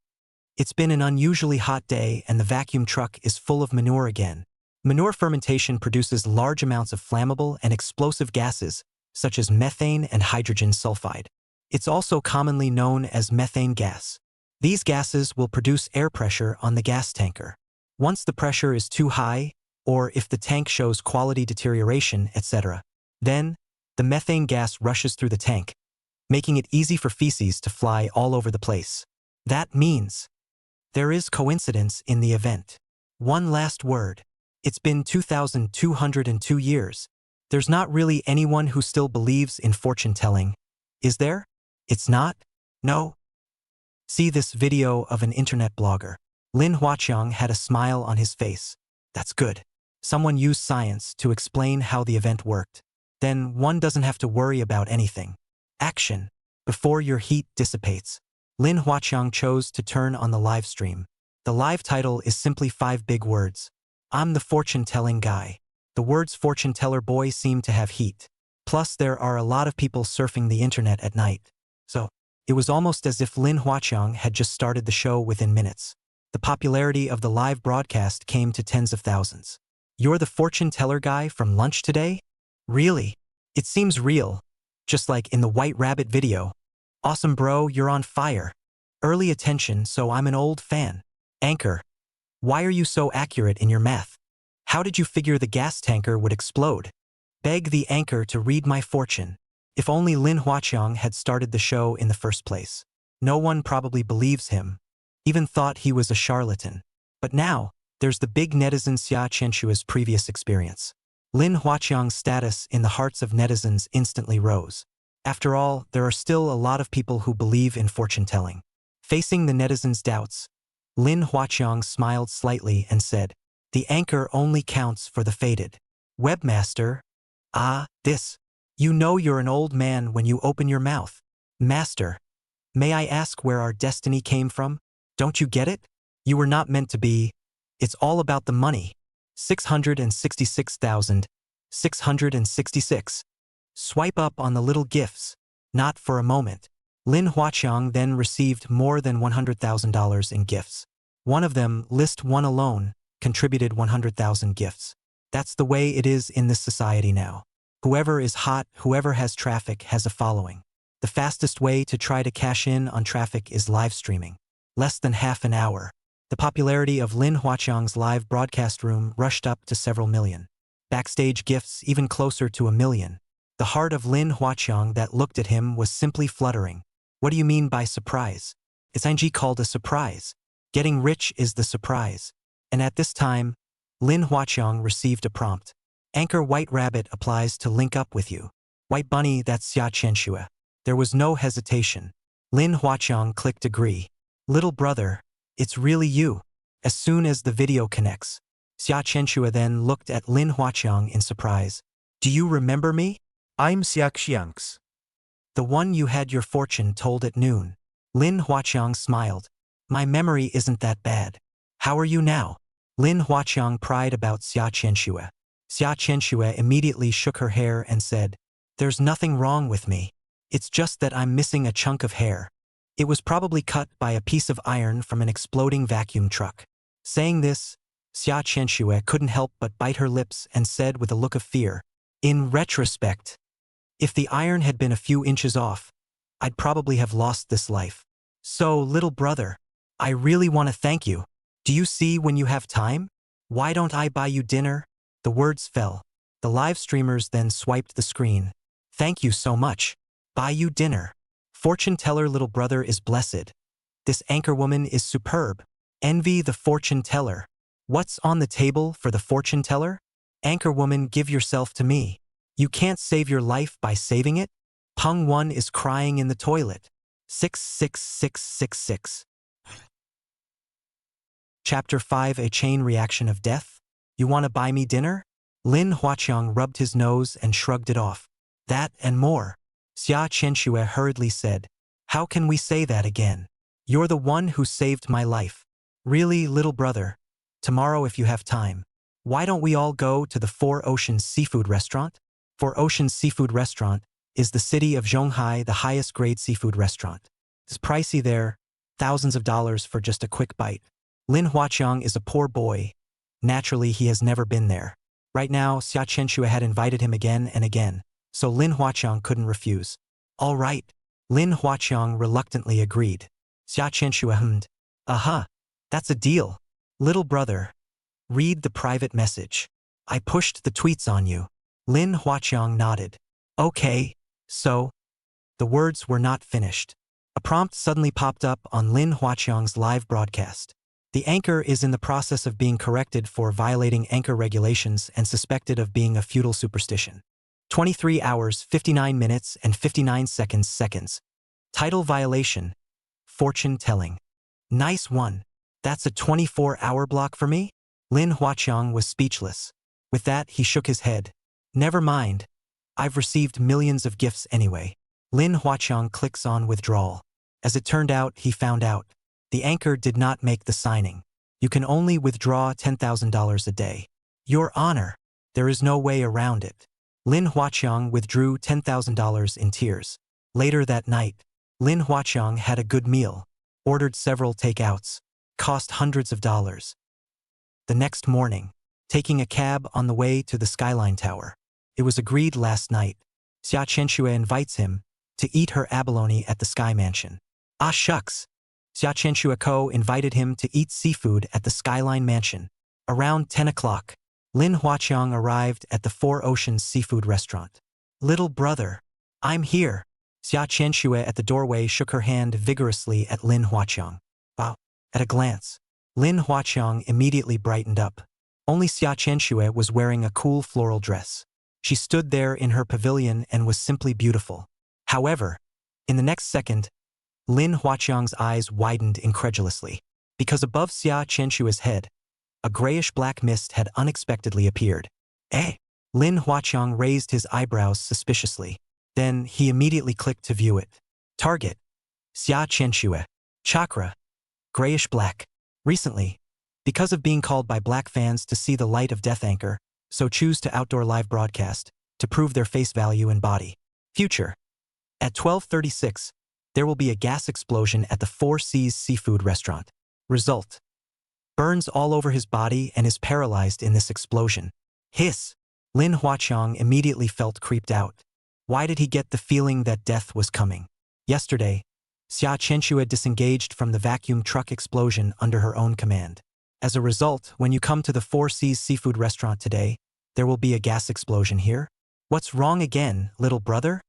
it's been an unusually hot day and the vacuum truck is full of manure again. Manure fermentation produces large amounts of flammable and explosive gases, such as methane and hydrogen sulfide. It's also commonly known as methane gas. These gases will produce air pressure on the gas tanker. Once the pressure is too high, or if the tank shows quality deterioration, etc., then the methane gas rushes through the tank, making it easy for feces to fly all over the place. That means there is coincidence in the event. One last word. It's been 2,202 years. There's not really anyone who still believes in fortune-telling. Is there? It's not? No? See this video of an internet blogger. Lin Huaqiang had a smile on his face. That's good. Someone used science to explain how the event worked. Then one doesn't have to worry about anything. Action. Before your heat dissipates. Lin Huaqiang chose to turn on the live stream. The live title is simply 5 big words. I'm the fortune-telling guy. The words fortune-teller boy seem to have heat. Plus there are a lot of people surfing the internet at night. So, it was almost as if Lin Huaqiang had just started the show within minutes. The popularity of the live broadcast came to tens of thousands. You're the fortune-teller guy from lunch today? Really? It seems real. Just like in the White Rabbit video. Awesome bro, you're on fire. Early attention, so I'm an old fan. Anchor. Why are you so accurate in your math? How did you figure the gas tanker would explode? Beg the anchor to read my fortune. If only Lin Huaqiang had started the show in the first place. No one probably believes him. Even thought he was a charlatan. But now, there's the big netizen Xia Qianshua's previous experience. Lin Huaqiang's status in the hearts of netizens instantly rose. After all, there are still a lot of people who believe in fortune-telling. Facing the netizens' doubts, Lin Huaqiang smiled slightly and said, "The anchor only counts for the fated. Webmaster? Ah, this. You know you're an old man when you open your mouth. Master, may I ask where our destiny came from? Don't you get it? You were not meant to be. It's all about the money. 666,666. Swipe up on the little gifts. Not for a moment." Lin Huaqiang then received more than $100,000 in gifts. One of them, list 1 alone, contributed 100,000 gifts. That's the way it is in this society now. Whoever is hot, whoever has traffic has a following. The fastest way to try to cash in on traffic is live streaming. Less than half an hour. The popularity of Lin Huaqiang's live broadcast room rushed up to several million. Backstage gifts even closer to 1 million. The heart of Lin Huaqiang that looked at him was simply fluttering. What do you mean by surprise? It's ING called a surprise. Getting rich is the surprise. And at this time, Lin Huaqiang received a prompt. Anchor White Rabbit applies to link up with you. White Bunny, that's Xia Qianshua. There was no hesitation. Lin Huaqiang clicked agree. Little brother, it's really you. As soon as the video connects, Xia Qianshua then looked at Lin Huaqiang in surprise. Do you remember me? I'm Xia Xianx. The one you had your fortune told at noon. Lin Huaqiang smiled. My memory isn't that bad. How are you now? Lin Huaqiang pried about Xia Qianshua. Xia Qianshua immediately shook her hair and said, There's nothing wrong with me. It's just that I'm missing a chunk of hair. It was probably cut by a piece of iron from an exploding vacuum truck. Saying this, Xia Qianshua couldn't help but bite her lips and said with a look of fear, In retrospect, if the iron had been a few inches off, I'd probably have lost this life. So, little brother, I really want to thank you. Do you see when you have time? Why don't I buy you dinner? The words fell. The live streamers then swiped the screen. Thank you so much. Buy you dinner. Fortune teller little brother is blessed. This anchor woman is superb. Envy the fortune teller. What's on the table for the fortune teller? Anchorwoman, give yourself to me. You can't save your life by saving it? Peng 1 is crying in the toilet. 66666. Chapter 5, A Chain Reaction of Death? You want to buy me dinner? Lin Huaqiang rubbed his nose and shrugged it off. That and more. Xia Qianxue hurriedly said. How can we say that again? You're the one who saved my life. Really, little brother? Tomorrow if you have time. Why don't we all go to the Four Oceans Seafood Restaurant? Four Oceans Seafood Restaurant is the city of Zhonghai, the highest grade seafood restaurant. It's pricey there, thousands of dollars for just a quick bite. Lin Huaqiang is a poor boy. Naturally, he has never been there. Right now, Xia Qianxue had invited him again and again, so Lin Huaqiang couldn't refuse. All right. Lin Huaqiang reluctantly agreed. Xia Qianxue hummed. That's a deal. Little brother. Read the private message. I pushed the tweets on you. Lin Huaqiang nodded. Okay, so? The words were not finished. A prompt suddenly popped up on Lin Huaqiang's live broadcast. The anchor is in the process of being corrected for violating anchor regulations and suspected of being a feudal superstition. 23 hours, 59 minutes, and 59 seconds. Title violation. Fortune telling. Nice one. That's a 24-hour block for me? Lin Huaqiang was speechless. With that, he shook his head. Never mind. I've received millions of gifts anyway. Lin Huaqiang clicks on withdrawal. As it turned out, he found out. The anchor did not make the signing. You can only withdraw $10,000 a day. Your Honor, there is no way around it. Lin Huaqiang withdrew $10,000 in tears. Later that night, Lin Huaqiang had a good meal, ordered several takeouts, cost hundreds of dollars. The next morning, taking a cab on the way to the Skyline Tower, it was agreed last night. Xia Qianxue invites him to eat her abalone at the Sky Mansion. Ah shucks! Xia Qianxue Co. invited him to eat seafood at the Skyline Mansion. Around 10 o'clock, Lin Huaqiang arrived at the Four Oceans Seafood Restaurant. Little brother, I'm here. Xia Qianxue at the doorway shook her hand vigorously at Lin Huaqiang. Wow! At a glance, Lin Huaqiang immediately brightened up. Only Xia Qianxue was wearing a cool floral dress. She stood there in her pavilion and was simply beautiful. However, in the next second, Lin Huaqiang's eyes widened incredulously, because above Xia Qianxue's head, a grayish-black mist had unexpectedly appeared. Eh? Lin Huaqiang raised his eyebrows suspiciously. Then he immediately clicked to view it. Target. Xia Qianxue. Chakra. Grayish-black. Recently, because of being called by black fans to see the light of Death Anchor, so choose to outdoor live broadcast, to prove their face value and body. Future. At 12:36, there will be a gas explosion at the Four Seas Seafood Restaurant. Result. Burns all over his body and is paralyzed in this explosion. Hiss. Lin Huaqiang immediately felt creeped out. Why did he get the feeling that death was coming? Yesterday, Xia Qianxue disengaged from the vacuum truck explosion under her own command. As a result, when you come to the Four Seas Seafood Restaurant today, there will be a gas explosion here? What's wrong again, little brother?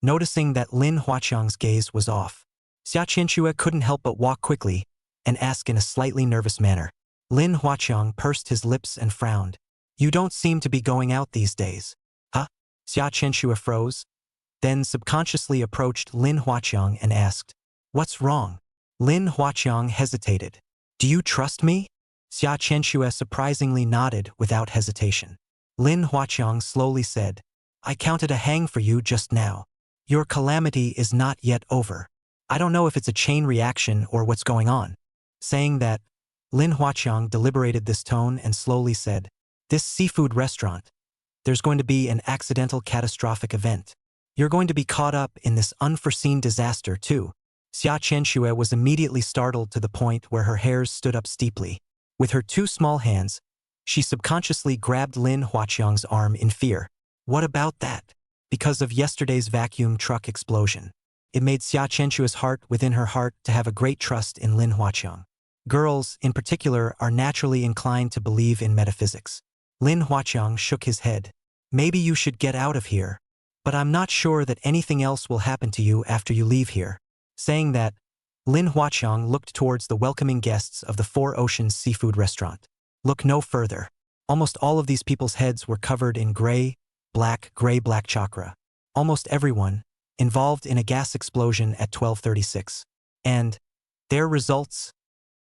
Noticing that Lin Huaqiang's gaze was off, Xia Qianxue couldn't help but walk quickly and ask in a slightly nervous manner. Lin Huaqiang pursed his lips and frowned. You don't seem to be going out these days. Huh? Xia Qianxue froze, then subconsciously approached Lin Huaqiang and asked, What's wrong? Lin Huaqiang hesitated. Do you trust me? Xia Qianxue surprisingly nodded without hesitation. Lin Huaqiang slowly said, I counted a hang for you just now. Your calamity is not yet over. I don't know if it's a chain reaction or what's going on. Saying that, Lin Huaqiang deliberated this tone and slowly said, This seafood restaurant, there's going to be an accidental catastrophic event. You're going to be caught up in this unforeseen disaster too. Xia Qianxue was immediately startled to the point where her hairs stood up steeply. With her two small hands, she subconsciously grabbed Lin Huaqiang's arm in fear. What about that? Because of yesterday's vacuum truck explosion. It made Xia Qianxue's heart within her heart to have a great trust in Lin Huaqiang. Girls, in particular, are naturally inclined to believe in metaphysics. Lin Huaqiang shook his head. Maybe you should get out of here. But I'm not sure that anything else will happen to you after you leave here. Saying that, Lin Huaqiang looked towards the welcoming guests of the Four Oceans Seafood Restaurant. Look no further. Almost all of these people's heads were covered in gray, black chakra. Almost everyone involved in a gas explosion at 12:36. And their results?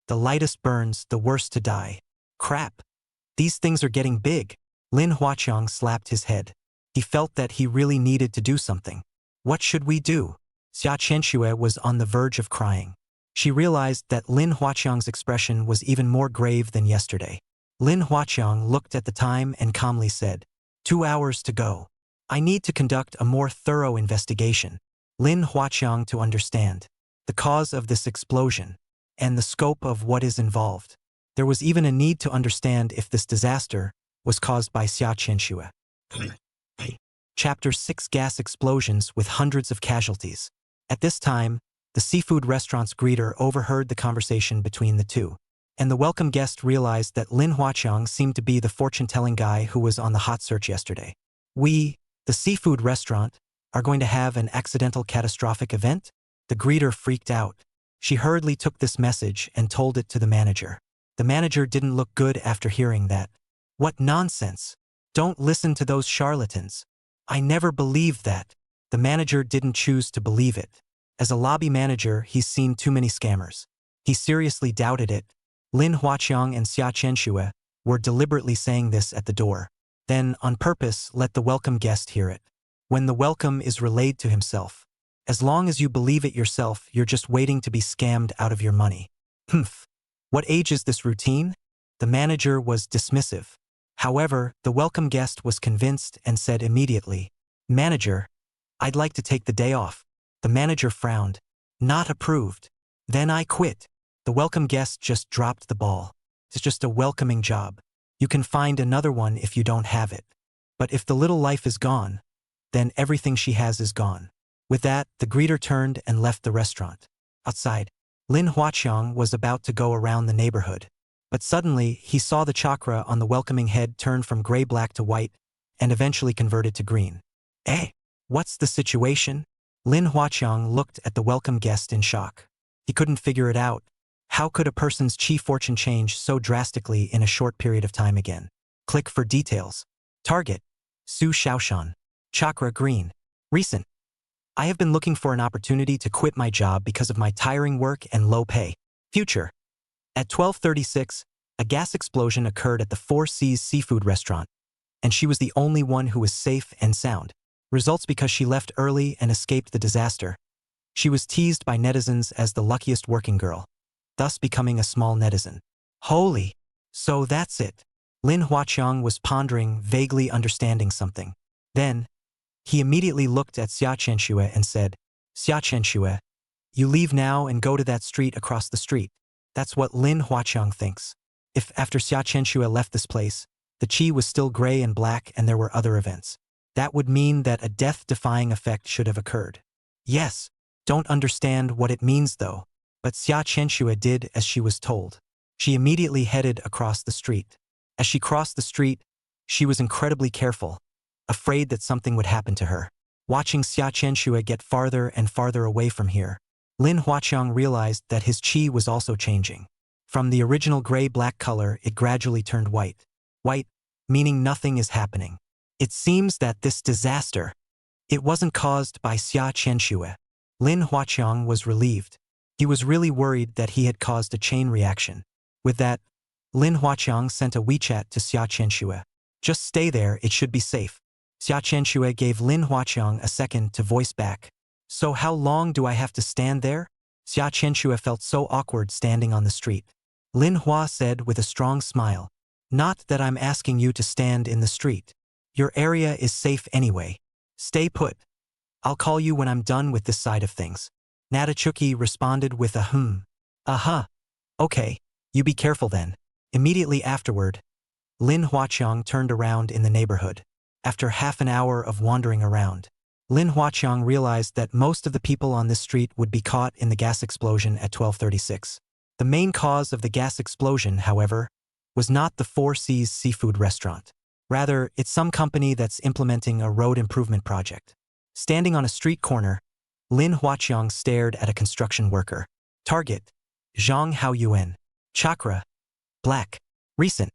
The lightest burns, the worst to die. Crap. These things are getting big. Lin Huaqiang slapped his head. He felt that he really needed to do something. What should we do? Xia Qianxue was on the verge of crying. She realized that Lin Huaqiang's expression was even more grave than yesterday. Lin Huaqiang looked at the time and calmly said, 2 hours to go. I need to conduct a more thorough investigation. Lin Huaqiang to understand the cause of this explosion and the scope of what is involved. There was even a need to understand if this disaster was caused by Xia Qianxue. Chapter 6 Gas Explosions with Hundreds of Casualties. At this time, the seafood restaurant's greeter overheard the conversation between the two, and the welcome guest realized that Lin Huaqiang seemed to be the fortune-telling guy who was on the hot search yesterday. We, the seafood restaurant, are going to have an accidental catastrophic event? The greeter freaked out. She hurriedly took this message and told it to the manager. The manager didn't look good after hearing that. What nonsense! Don't listen to those charlatans. I never believed that. The manager didn't choose to believe it. As a lobby manager, he's seen too many scammers. He seriously doubted it. Lin Huaqiang and Xia Qianxue were deliberately saying this at the door. Then, on purpose, let the welcome guest hear it. When the welcome is relayed to himself. As long as you believe it yourself, you're just waiting to be scammed out of your money. Humph. What age is this routine? The manager was dismissive. However, the welcome guest was convinced and said immediately, Manager, I'd like to take the day off. The manager frowned. Not approved. Then I quit. The welcome guest just dropped the ball. It's just a welcoming job. You can find another one if you don't have it. But if the little life is gone, then everything she has is gone. With that, the greeter turned and left the restaurant. Outside, Lin Huaqiang was about to go around the neighborhood. But suddenly, he saw the chakra on the welcoming head turn from gray-black to white and eventually converted to green. What's the situation? Lin Huaqiang looked at the welcome guest in shock. He couldn't figure it out. How could a person's chi fortune change so drastically in a short period of time again? Click for details. Target: Su Shaoshan. Chakra green. Recent. I have been looking for an opportunity to quit my job because of my tiring work and low pay. Future. At 12:36, a gas explosion occurred at the Four Seas seafood restaurant, and she was the only one who was safe and sound. Results because she left early and escaped the disaster. She was teased by netizens as the luckiest working girl, thus becoming a small netizen. Holy! So that's it. Lin Huaqiang was pondering, vaguely understanding something. Then, he immediately looked at Xia Qianxue and said, Xia Qianxue, you leave now and go to that street across the street. That's what Lin Huaqiang thinks. If after Xia Qianxue left this place, the qi was still gray and black and there were other events, that would mean that a death-defying effect should have occurred. Yes, don't understand what it means though, but Xia Qianxue did as she was told. She immediately headed across the street. As she crossed the street, she was incredibly careful, afraid that something would happen to her. Watching Xia Qianxue get farther and farther away from here, Lin Huaqiang realized that his qi was also changing. From the original gray-black color, it gradually turned white. White, meaning nothing is happening. It seems that this disaster, it wasn't caused by Xia Qianxue. Lin Huaqiang was relieved. He was really worried that he had caused a chain reaction. With that, Lin Huaqiang sent a WeChat to Xia Qianxue. Just stay there, it should be safe. Xia Qianxue gave Lin Huaqiang a second to voice back. So how long do I have to stand there? Xia Qianxue felt so awkward standing on the street. Lin Hua said with a strong smile, Not that I'm asking you to stand in the street. Your area is safe anyway. Stay put. I'll call you when I'm done with this side of things. Natachuki responded with a Aha. Okay, you be careful then. Immediately afterward, Lin Huaqiang turned around in the neighborhood. After half an hour of wandering around, Lin Huaqiang realized that most of the people on this street would be caught in the gas explosion at 12:36. The main cause of the gas explosion, however, was not the Four Seas seafood restaurant. Rather, it's some company that's implementing a road improvement project. Standing on a street corner, Lin Huaqiang stared at a construction worker. Target: Zhang Haoyuan. Chakra: black. Recent.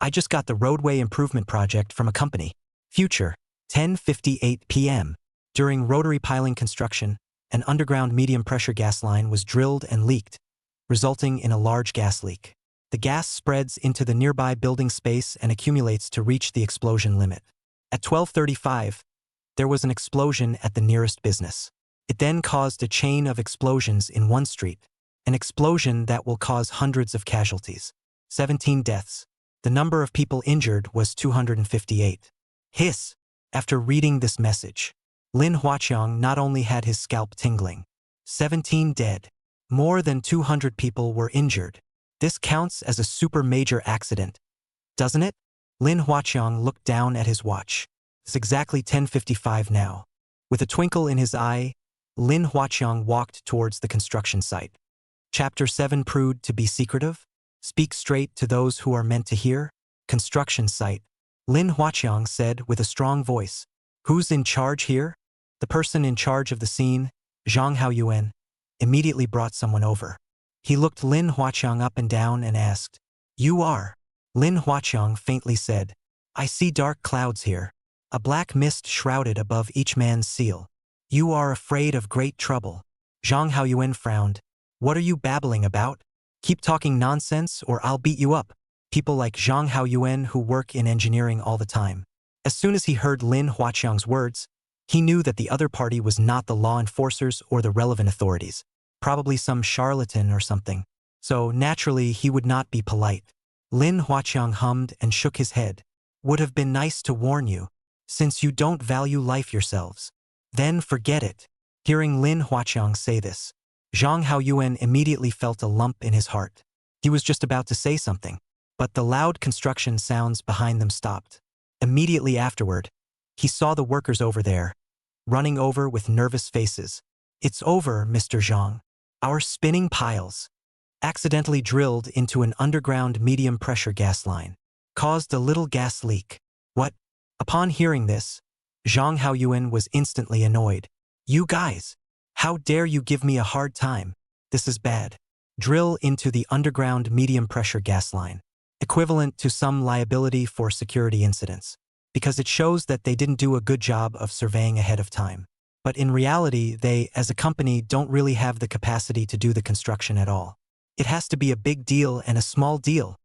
I just got the roadway improvement project from a company. Future, 10:58 p.m. During rotary piling construction, an underground medium pressure gas line was drilled and leaked, resulting in a large gas leak. The gas spreads into the nearby building space and accumulates to reach the explosion limit. At 12:35, there was an explosion at the nearest business. It then caused a chain of explosions in one street, an explosion that will cause hundreds of casualties. 17 deaths. The number of people injured was 258. Hiss. After reading this message, Lin Huaqiang not only had his scalp tingling. 17 dead. More than 200 people were injured. This counts as a super major accident, doesn't it? Lin Huaqiang looked down at his watch. It's exactly 10:55 now. With a twinkle in his eye, Lin Huaqiang walked towards the construction site. Chapter 7 Prude to be secretive? Speak straight to those who are meant to hear? Construction site. Lin Huaqiang said with a strong voice. Who's in charge here? The person in charge of the scene, Zhang Haoyuan, immediately brought someone over. He looked Lin Huaqiang up and down and asked, You are? Lin Huaqiang faintly said, I see dark clouds here. A black mist shrouded above each man's seal. You are afraid of great trouble. Zhang Haoyuan frowned. What are you babbling about? Keep talking nonsense or I'll beat you up. People like Zhang Haoyuan who work in engineering all the time. As soon as he heard Lin Huaqiang's words, he knew that the other party was not the law enforcers or the relevant authorities, probably some charlatan or something. So naturally he would not be polite. Lin Huaqiang hummed and shook his head. Would have been nice to warn you, since you don't value life yourselves. Then forget it. Hearing Lin Huaqiang say this, Zhang Haoyuan immediately felt a lump in his heart. He was just about to say something, but the loud construction sounds behind them stopped. Immediately afterward, he saw the workers over there, running over with nervous faces. It's over, Mr. Zhang. Our spinning piles, accidentally drilled into an underground medium-pressure gas line, caused a little gas leak. What? Upon hearing this, Zhang Haoyuan was instantly annoyed. You guys! How dare you give me a hard time? This is bad. Drill into the underground medium-pressure gas line, equivalent to some liability for security incidents, because it shows that they didn't do a good job of surveying ahead of time. But in reality, they, as a company, don't really have the capacity to do the construction at all. It has to be a big deal and a small deal.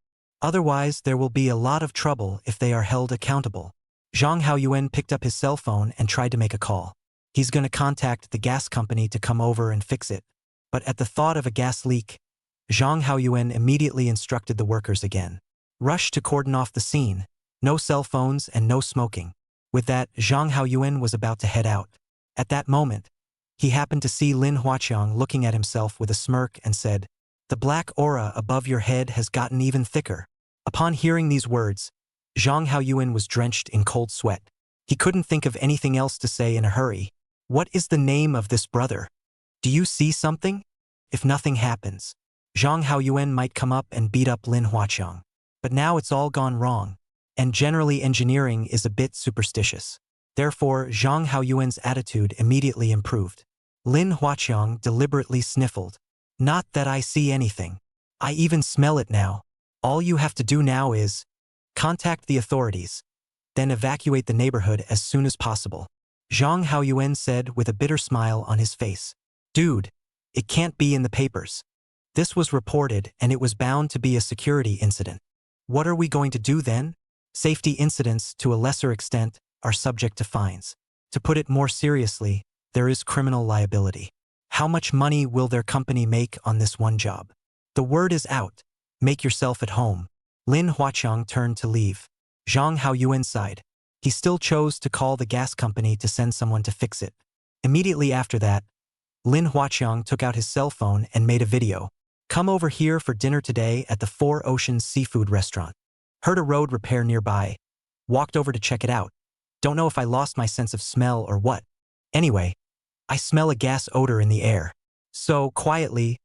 Otherwise, there will be a lot of trouble if they are held accountable. Zhang Haoyuan picked up his cell phone and tried to make a call. He's going to contact the gas company to come over and fix it. But at the thought of a gas leak, Zhang Haoyuan immediately instructed the workers again. Rush to cordon off the scene. No cell phones and no smoking. With that, Zhang Haoyuan was about to head out. At that moment, he happened to see Lin Huaqiang looking at himself with a smirk and said, The black aura above your head has gotten even thicker. Upon hearing these words, Zhang Haoyuan was drenched in cold sweat. He couldn't think of anything else to say in a hurry. What is the name of this brother? Do you see something? If nothing happens, Zhang Haoyuan might come up and beat up Lin Huaqiang. But now it's all gone wrong, and generally engineering is a bit superstitious. Therefore, Zhang Haoyuan's attitude immediately improved. Lin Huaqiang deliberately sniffled. Not that I see anything. I even smell it now. All you have to do now is contact the authorities, then evacuate the neighborhood as soon as possible. Zhang Haoyuan said with a bitter smile on his face. Dude, it can't be in the papers. This was reported and it was bound to be a security incident. What are we going to do then? Safety incidents, to a lesser extent, are subject to fines. To put it more seriously, there is criminal liability. How much money will their company make on this one job? The word is out. Make yourself at home. Lin Huaqiang turned to leave. Zhang Haoyuan sighed. He still chose to call the gas company to send someone to fix it. Immediately after that, Lin Huaqiang took out his cell phone and made a video. Come over here for dinner today at the Four Oceans Seafood Restaurant. Heard a road repair nearby. Walked over to check it out. Don't know if I lost my sense of smell or what. Anyway, I smell a gas odor in the air. So, quietly,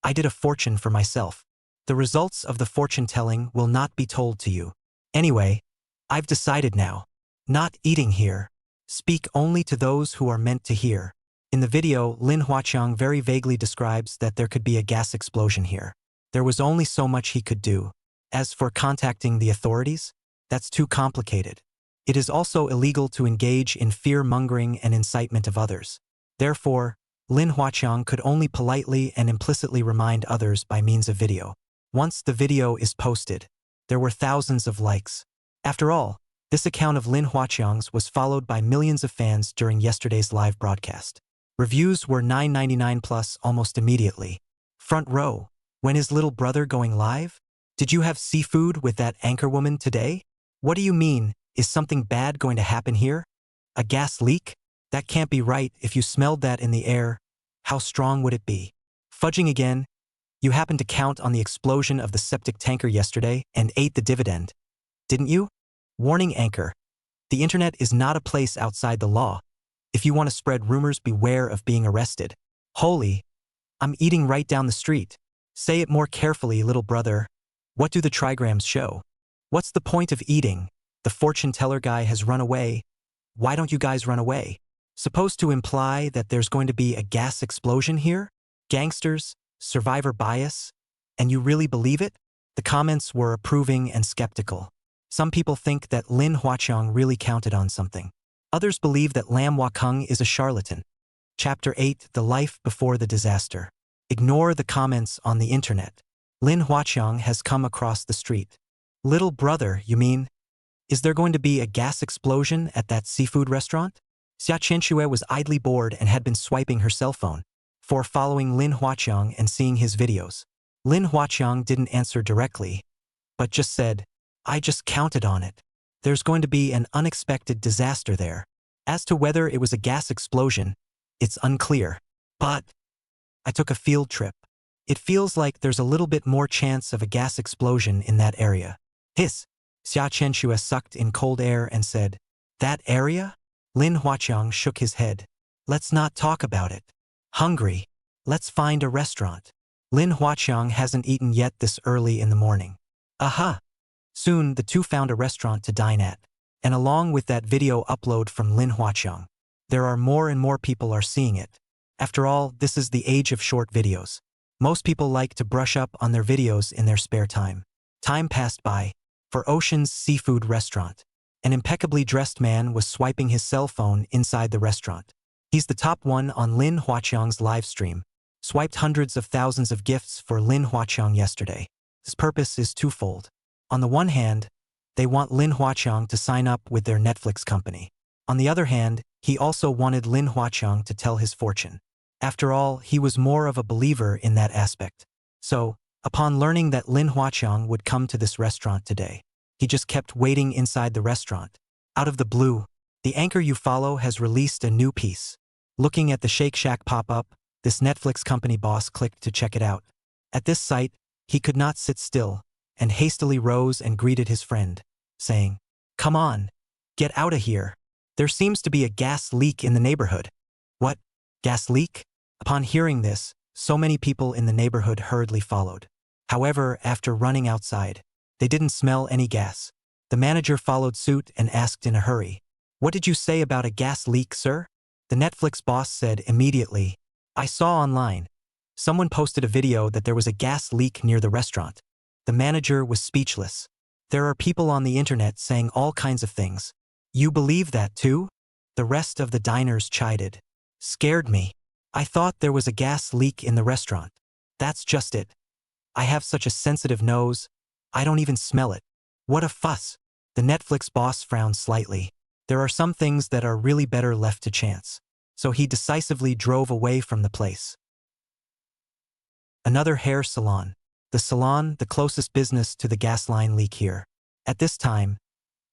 I did a fortune for myself. The results of the fortune-telling will not be told to you. Anyway, I've decided now. Not eating here. Speak only to those who are meant to hear. In the video, Lin Huaqiang very vaguely describes that there could be a gas explosion here. There was only so much he could do. As for contacting the authorities, that's too complicated. It is also illegal to engage in fear-mongering and incitement of others. Therefore, Lin Huaqiang could only politely and implicitly remind others by means of video. Once the video is posted, there were thousands of likes. After all, this account of Lin Huaqiang's was followed by millions of fans during yesterday's live broadcast. Reviews were $9.99 plus almost immediately. Front row. When is little brother going live? Did you have seafood with that anchorwoman today? What do you mean? Is something bad going to happen here? A gas leak? That can't be right. If you smelled that in the air, how strong would it be? Fudging again. You happened to count on the explosion of the septic tanker yesterday and ate the dividend, didn't you? Warning anchor. The internet is not a place outside the law. If you want to spread rumors, beware of being arrested. Holy, I'm eating right down the street. Say it more carefully, little brother. What do the trigrams show? What's the point of eating? The fortune teller guy has run away. Why don't you guys run away? Supposed to imply that there's going to be a gas explosion here? Gangsters? Survivor bias? And you really believe it? The comments were approving and skeptical. Some people think that Lin Huaqiang really counted on something. Others believe that Lam Wakeng is a charlatan. Chapter 8: The Life Before the Disaster. Ignore the comments on the internet. Lin Huaqiang has come across the street. Little brother, you mean? Is there going to be a gas explosion at that seafood restaurant? Xia Qianxue was idly bored and had been swiping her cell phone for following Lin Huaqiang and seeing his videos. Lin Huaqiang didn't answer directly, but just said, I just counted on it. There's going to be an unexpected disaster there. As to whether it was a gas explosion, it's unclear. But I took a field trip. It feels like there's a little bit more chance of a gas explosion in that area. Hiss. Xia Qianxue sucked in cold air and said, That area? Lin Huaqiang shook his head. Let's not talk about it. Hungry. Let's find a restaurant. Lin Huaqiang hasn't eaten yet this early in the morning. Aha! Soon, the two found a restaurant to dine at. And along with that video upload from Lin Huaqiang, there are more and more people are seeing it. After all, this is the age of short videos. Most people like to brush up on their videos in their spare time. Time passed by. For Ocean's seafood restaurant, an impeccably dressed man was swiping his cell phone inside the restaurant. He's the top one on Lin Huaqiang's live stream. Swiped hundreds of thousands of gifts for Lin Huaqiang yesterday. His purpose is twofold. On the one hand, they want Lin Huaqiang to sign up with their Netflix company. On the other hand, he also wanted Lin Huaqiang to tell his fortune. After all, he was more of a believer in that aspect. So, upon learning that Lin Huaqiang would come to this restaurant today, he just kept waiting inside the restaurant. Out of the blue, the anchor you follow has released a new piece. Looking at the Shake Shack pop-up, this Netflix company boss clicked to check it out. At this sight, he could not sit still, and hastily rose and greeted his friend, saying, Come on, get out of here. There seems to be a gas leak in the neighborhood. What? Gas leak? Upon hearing this, so many people in the neighborhood hurriedly followed. However, after running outside, they didn't smell any gas. The manager followed suit and asked in a hurry, What did you say about a gas leak, sir? The Netflix boss said immediately, I saw online. Someone posted a video that there was a gas leak near the restaurant. The manager was speechless. There are people on the internet saying all kinds of things. You believe that too? The rest of the diners chided. Scared me. I thought there was a gas leak in the restaurant. That's just it. I have such a sensitive nose. I don't even smell it. What a fuss. The Netflix boss frowned slightly. There are some things that are really better left to chance. So he decisively drove away from the place. Another hair salon. The salon, the closest business to the gas line leak here. At this time,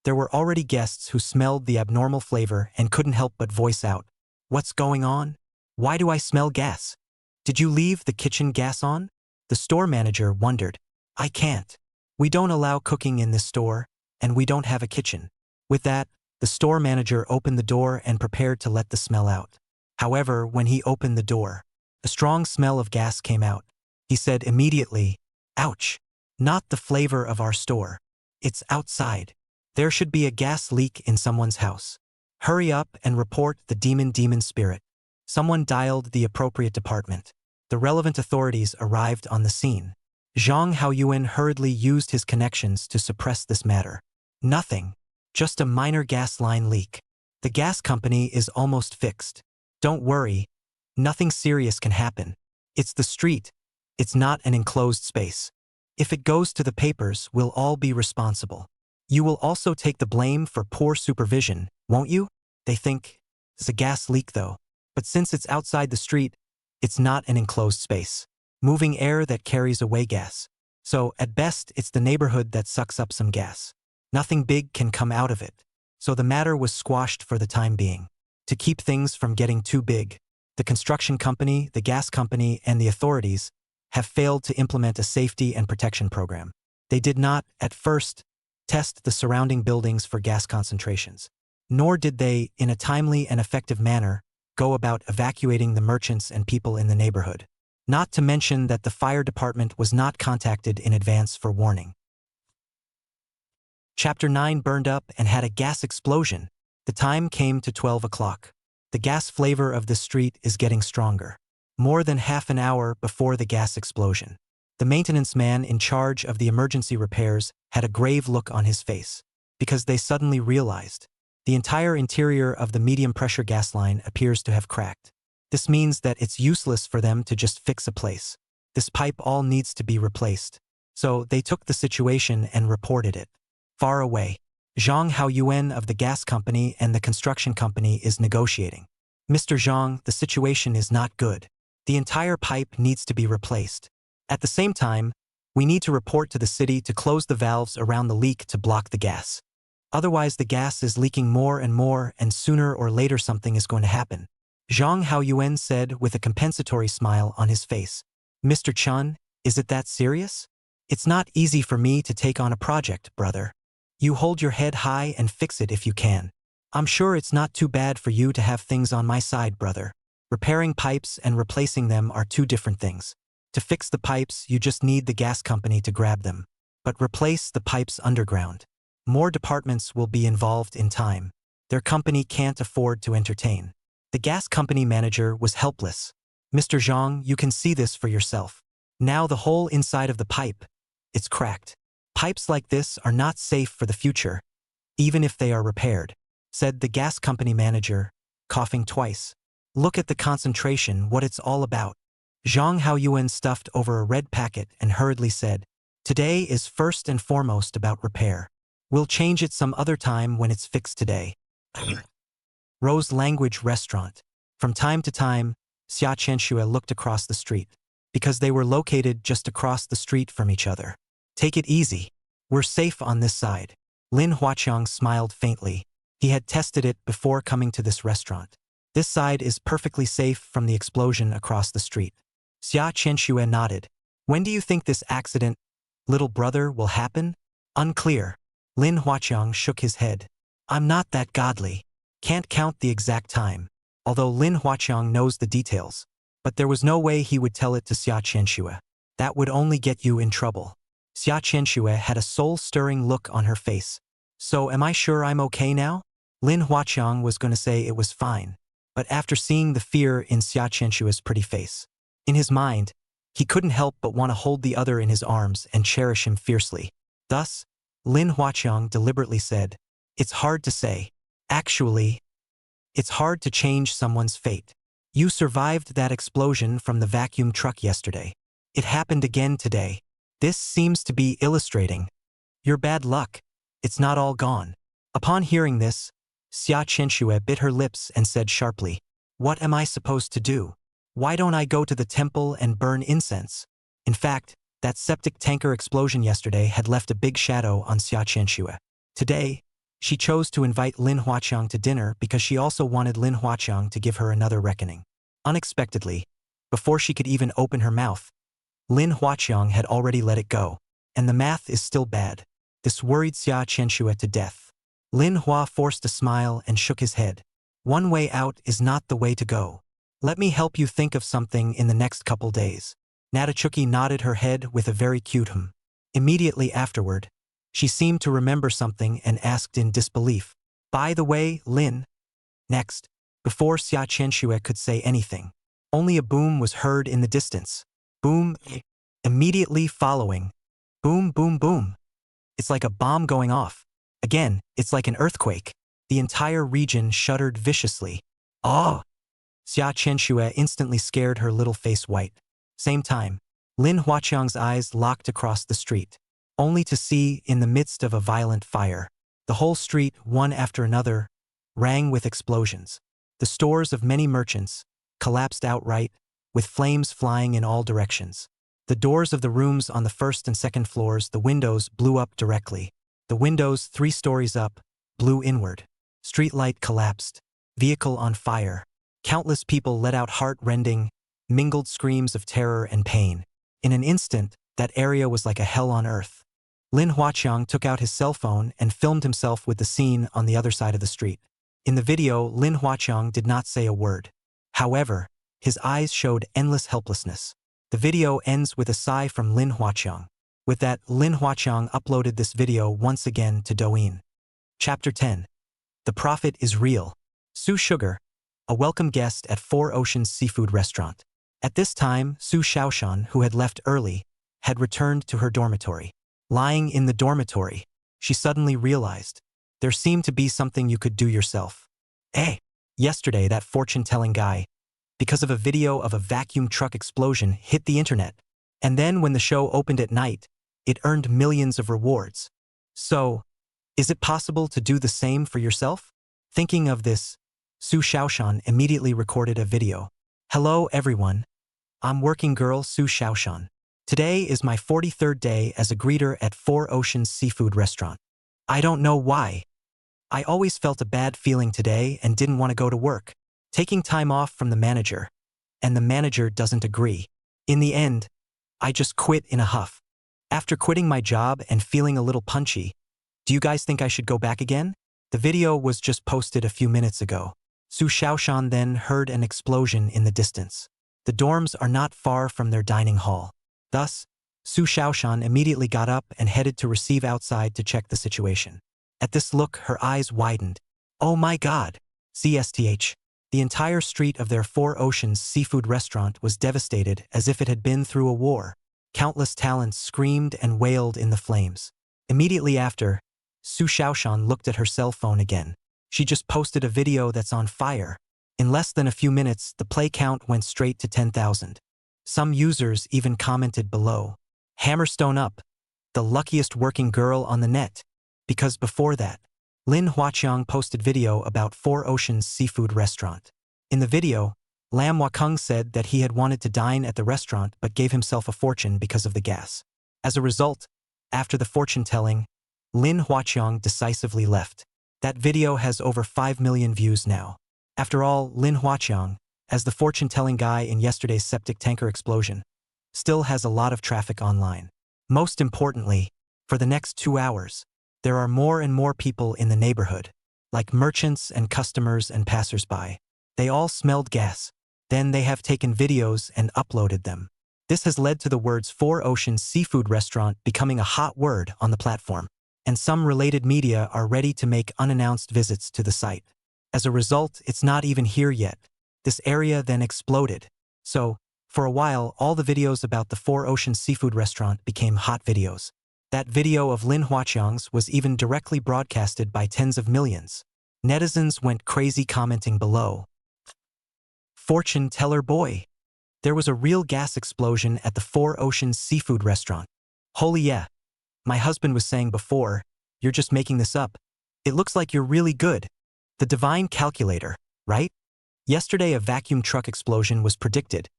there were already guests who smelled the abnormal flavor and couldn't help but voice out, What's going on? Why do I smell gas? Did you leave the kitchen gas on? The store manager wondered. I can't. We don't allow cooking in this store, and we don't have a kitchen. With that, the store manager opened the door and prepared to let the smell out. However, when he opened the door, a strong smell of gas came out. He said immediately, Ouch! Not the flavor of our store. It's outside. There should be a gas leak in someone's house. Hurry up and report the demon spirit. Someone dialed the appropriate department. The relevant authorities arrived on the scene. Zhang Haoyuan hurriedly used his connections to suppress this matter. Nothing. Just a minor gas line leak. The gas company is almost fixed. Don't worry. Nothing serious can happen. It's the street. It's not an enclosed space. If it goes to the papers, we'll all be responsible. You will also take the blame for poor supervision, won't you? They think it's a gas leak though. But since it's outside the street, it's not an enclosed space. Moving air that carries away gas. So, at best, it's the neighborhood that sucks up some gas. Nothing big can come out of it. So the matter was squashed for the time being. To keep things from getting too big, the construction company, the gas company, and the authorities have failed to implement a safety and protection program. They did not, at first, test the surrounding buildings for gas concentrations. Nor did they, in a timely and effective manner, go about evacuating the merchants and people in the neighborhood. Not to mention that the fire department was not contacted in advance for warning. Chapter 9 burned up and had a gas explosion. The time came to 12 o'clock. The gas flavor of the street is getting stronger. More than half an hour before the gas explosion. The maintenance man in charge of the emergency repairs had a grave look on his face, because they suddenly realized the entire interior of the medium-pressure gas line appears to have cracked. This means that it's useless for them to just fix a place. This pipe all needs to be replaced. So they took the situation and reported it. Far away, Zhang Haoyuan of the gas company and the construction company is negotiating. Mr. Zhang, the situation is not good. The entire pipe needs to be replaced. At the same time, we need to report to the city to close the valves around the leak to block the gas. Otherwise the gas is leaking more and sooner or later something is going to happen. Zhang Haoyuan said with a compensatory smile on his face. Mr. Chun, is it that serious? It's not easy for me to take on a project, brother. You hold your head high and fix it if you can. I'm sure it's not too bad for you to have things on my side, brother. Repairing pipes and replacing them are two different things. To fix the pipes, you just need the gas company to grab them. But replace the pipes underground. More departments will be involved in time. Their company can't afford to entertain. The gas company manager was helpless. Mr. Zhang, you can see this for yourself. Now the whole inside of the pipe, it's cracked. Pipes like this are not safe for the future, even if they are repaired, said the gas company manager, coughing twice. Look at the concentration, what it's all about. Zhang Haoyuan stuffed over a red packet and hurriedly said, Today is first and foremost about repair. We'll change it some other time when it's fixed today. Rose Language Restaurant. From time to time, Xia Chenxue looked across the street, because they were located just across the street from each other. Take it easy. We're safe on this side. Lin Huaqiang smiled faintly. He had tested it before coming to this restaurant. This side is perfectly safe from the explosion across the street. Xia Chenxue nodded. When do you think this accident, little brother, will happen? Unclear. Lin Huaqiang shook his head. I'm not that godly. Can't count the exact time. Although Lin Huaqiang knows the details. But there was no way he would tell it to Xia Chenxue. That would only get you in trouble. Xia Chenxue had a soul-stirring look on her face. So am I sure I'm okay now? Lin Huaqiang was going to say it was fine. But after seeing the fear in Xia Chenxue's pretty face, in his mind, he couldn't help but want to hold the other in his arms and cherish him fiercely. Thus, Lin Huaqiang deliberately said, It's hard to say. Actually, it's hard to change someone's fate. You survived that explosion from the vacuum truck yesterday. It happened again today. This seems to be illustrating your bad luck. It's not all gone. Upon hearing this, Xia Chenxue bit her lips and said sharply, What am I supposed to do? Why don't I go to the temple and burn incense? In fact, that septic tanker explosion yesterday had left a big shadow on Xia Chenxue. Today, she chose to invite Lin Huaqiang to dinner because she also wanted Lin Huaqiang to give her another reckoning. Unexpectedly, before she could even open her mouth, Lin Huaqiang had already let it go. And the math is still bad. This worried Xia Chenxue to death. Lin Hua forced a smile and shook his head. One way out is not the way to go. Let me help you think of something in the next couple days. Natachuki nodded her head with a very cute hum. Immediately afterward, she seemed to remember something and asked in disbelief. By the way, Lin. Next, before Xia Chenxue could say anything, only a boom was heard in the distance. Boom. Immediately following, boom, boom, boom. It's like a bomb going off. Again, it's like an earthquake. The entire region shuddered viciously. Oh! Xia Chenxue instantly scared her little face white. Same time, Lin Huaqiang's eyes locked across the street, only to see, in the midst of a violent fire, the whole street, one after another, rang with explosions. The stores of many merchants collapsed outright, with flames flying in all directions. The doors of the rooms on the first and second floors, the windows blew up directly. The windows 3 stories up blew inward. Street light collapsed. Vehicle on fire. Countless people let out heart-rending, mingled screams of terror and pain. In an instant, that area was like a hell on earth. Lin Huaqiang took out his cell phone and filmed himself with the scene on the other side of the street. In the video, Lin Huaqiang did not say a word. However, his eyes showed endless helplessness. The video ends with a sigh from Lin Huaqiang. With that, Lin Huaqiang uploaded this video once again to Douyin. Chapter 10. The Prophet is Real. Su Sugar, a welcome guest at Four Oceans Seafood Restaurant. At this time, Su Xiaoshan, who had left early, had returned to her dormitory. Lying in the dormitory, she suddenly realized there seemed to be something you could do yourself. Yesterday that fortune-telling guy, because of a video of a vacuum truck explosion, hit the internet. And then when the show opened at night, it earned millions of rewards. So, is it possible to do the same for yourself? Thinking of this, Su Xiaoshan immediately recorded a video. Hello everyone. I'm working girl Su Xiaoshan. Today is my 43rd day as a greeter at Four Oceans Seafood Restaurant. I don't know why. I always felt a bad feeling today and didn't want to go to work. Taking time off from the manager. And the manager doesn't agree. In the end, I just quit in a huff. After quitting my job and feeling a little punchy, do you guys think I should go back again? The video was just posted a few minutes ago. Su Xiaoshan then heard an explosion in the distance. The dorms are not far from their dining hall. Thus, Su Xiaoshan immediately got up and headed to receive outside to check the situation. At this look, her eyes widened. Oh my God! CSTH. The entire street of their Four Oceans Seafood Restaurant was devastated as if it had been through a war. Countless talents screamed and wailed in the flames. Immediately after, Su Xiaoshan looked at her cell phone again. She just posted a video that's on fire. In less than a few minutes, the play count went straight to 10,000. Some users even commented below, "Hammerstone up, the luckiest working girl on the net." Because before that, Lin Huaqiang posted video about Four Oceans Seafood Restaurant. In the video, Lam Wakeng said that he had wanted to dine at the restaurant but gave himself a fortune because of the gas. As a result, after the fortune-telling, Lin Huaqiang decisively left. That video has over 5 million views now. After all, Lin Huaqiang, as the fortune-telling guy in yesterday's septic tanker explosion, still has a lot of traffic online. Most importantly, for the next 2 hours, there are more and more people in the neighborhood, like merchants and customers and passers-by. They all smelled gas. Then they have taken videos and uploaded them. This has led to the words Four Oceans Seafood Restaurant becoming a hot word on the platform, and some related media are ready to make unannounced visits to the site. As a result, it's not even here yet. This area then exploded. So, for a while, all the videos about the Four Oceans Seafood Restaurant became hot videos. That video of Lin Huaqiang's was even directly broadcasted by tens of millions. Netizens went crazy commenting below. Fortune teller boy. There was a real gas explosion at the Four Oceans Seafood Restaurant. Holy yeah. My husband was saying before, you're just making this up. It looks like you're really good. The divine calculator, right? Yesterday a vacuum truck explosion was predicted.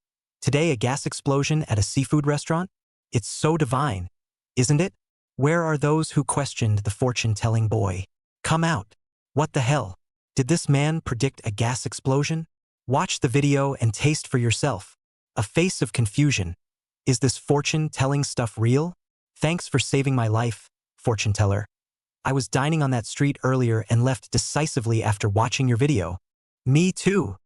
Today a gas explosion at a seafood restaurant? It's so divine, isn't it? Where are those who questioned the fortune-telling boy? Come out. What the hell? Did this man predict a gas explosion? Watch the video and taste for yourself. A face of confusion. Is this fortune-telling stuff real? Thanks for saving my life, fortune teller. I was dining on that street earlier and left decisively after watching your video. Me too.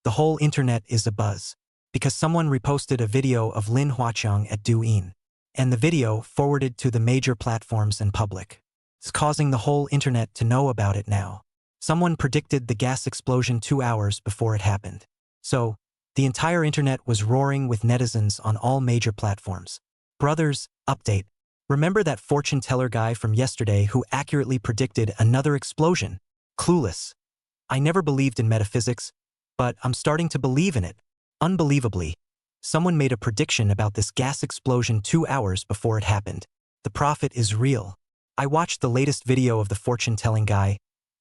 The whole internet is abuzz, because someone reposted a video of Lin Huaqiang at Douyin, and the video forwarded to the major platforms and public. It's causing the whole internet to know about it now. Someone predicted the gas explosion 2 hours before it happened. So, The entire internet was roaring with netizens on all major platforms. Brothers, update. Remember that fortune teller guy from yesterday who accurately predicted another explosion? Clueless. I never believed in metaphysics, but I'm starting to believe in it. Unbelievably, someone made a prediction about this gas explosion 2 hours before it happened. The prophet is real. I watched the latest video of the fortune-telling guy,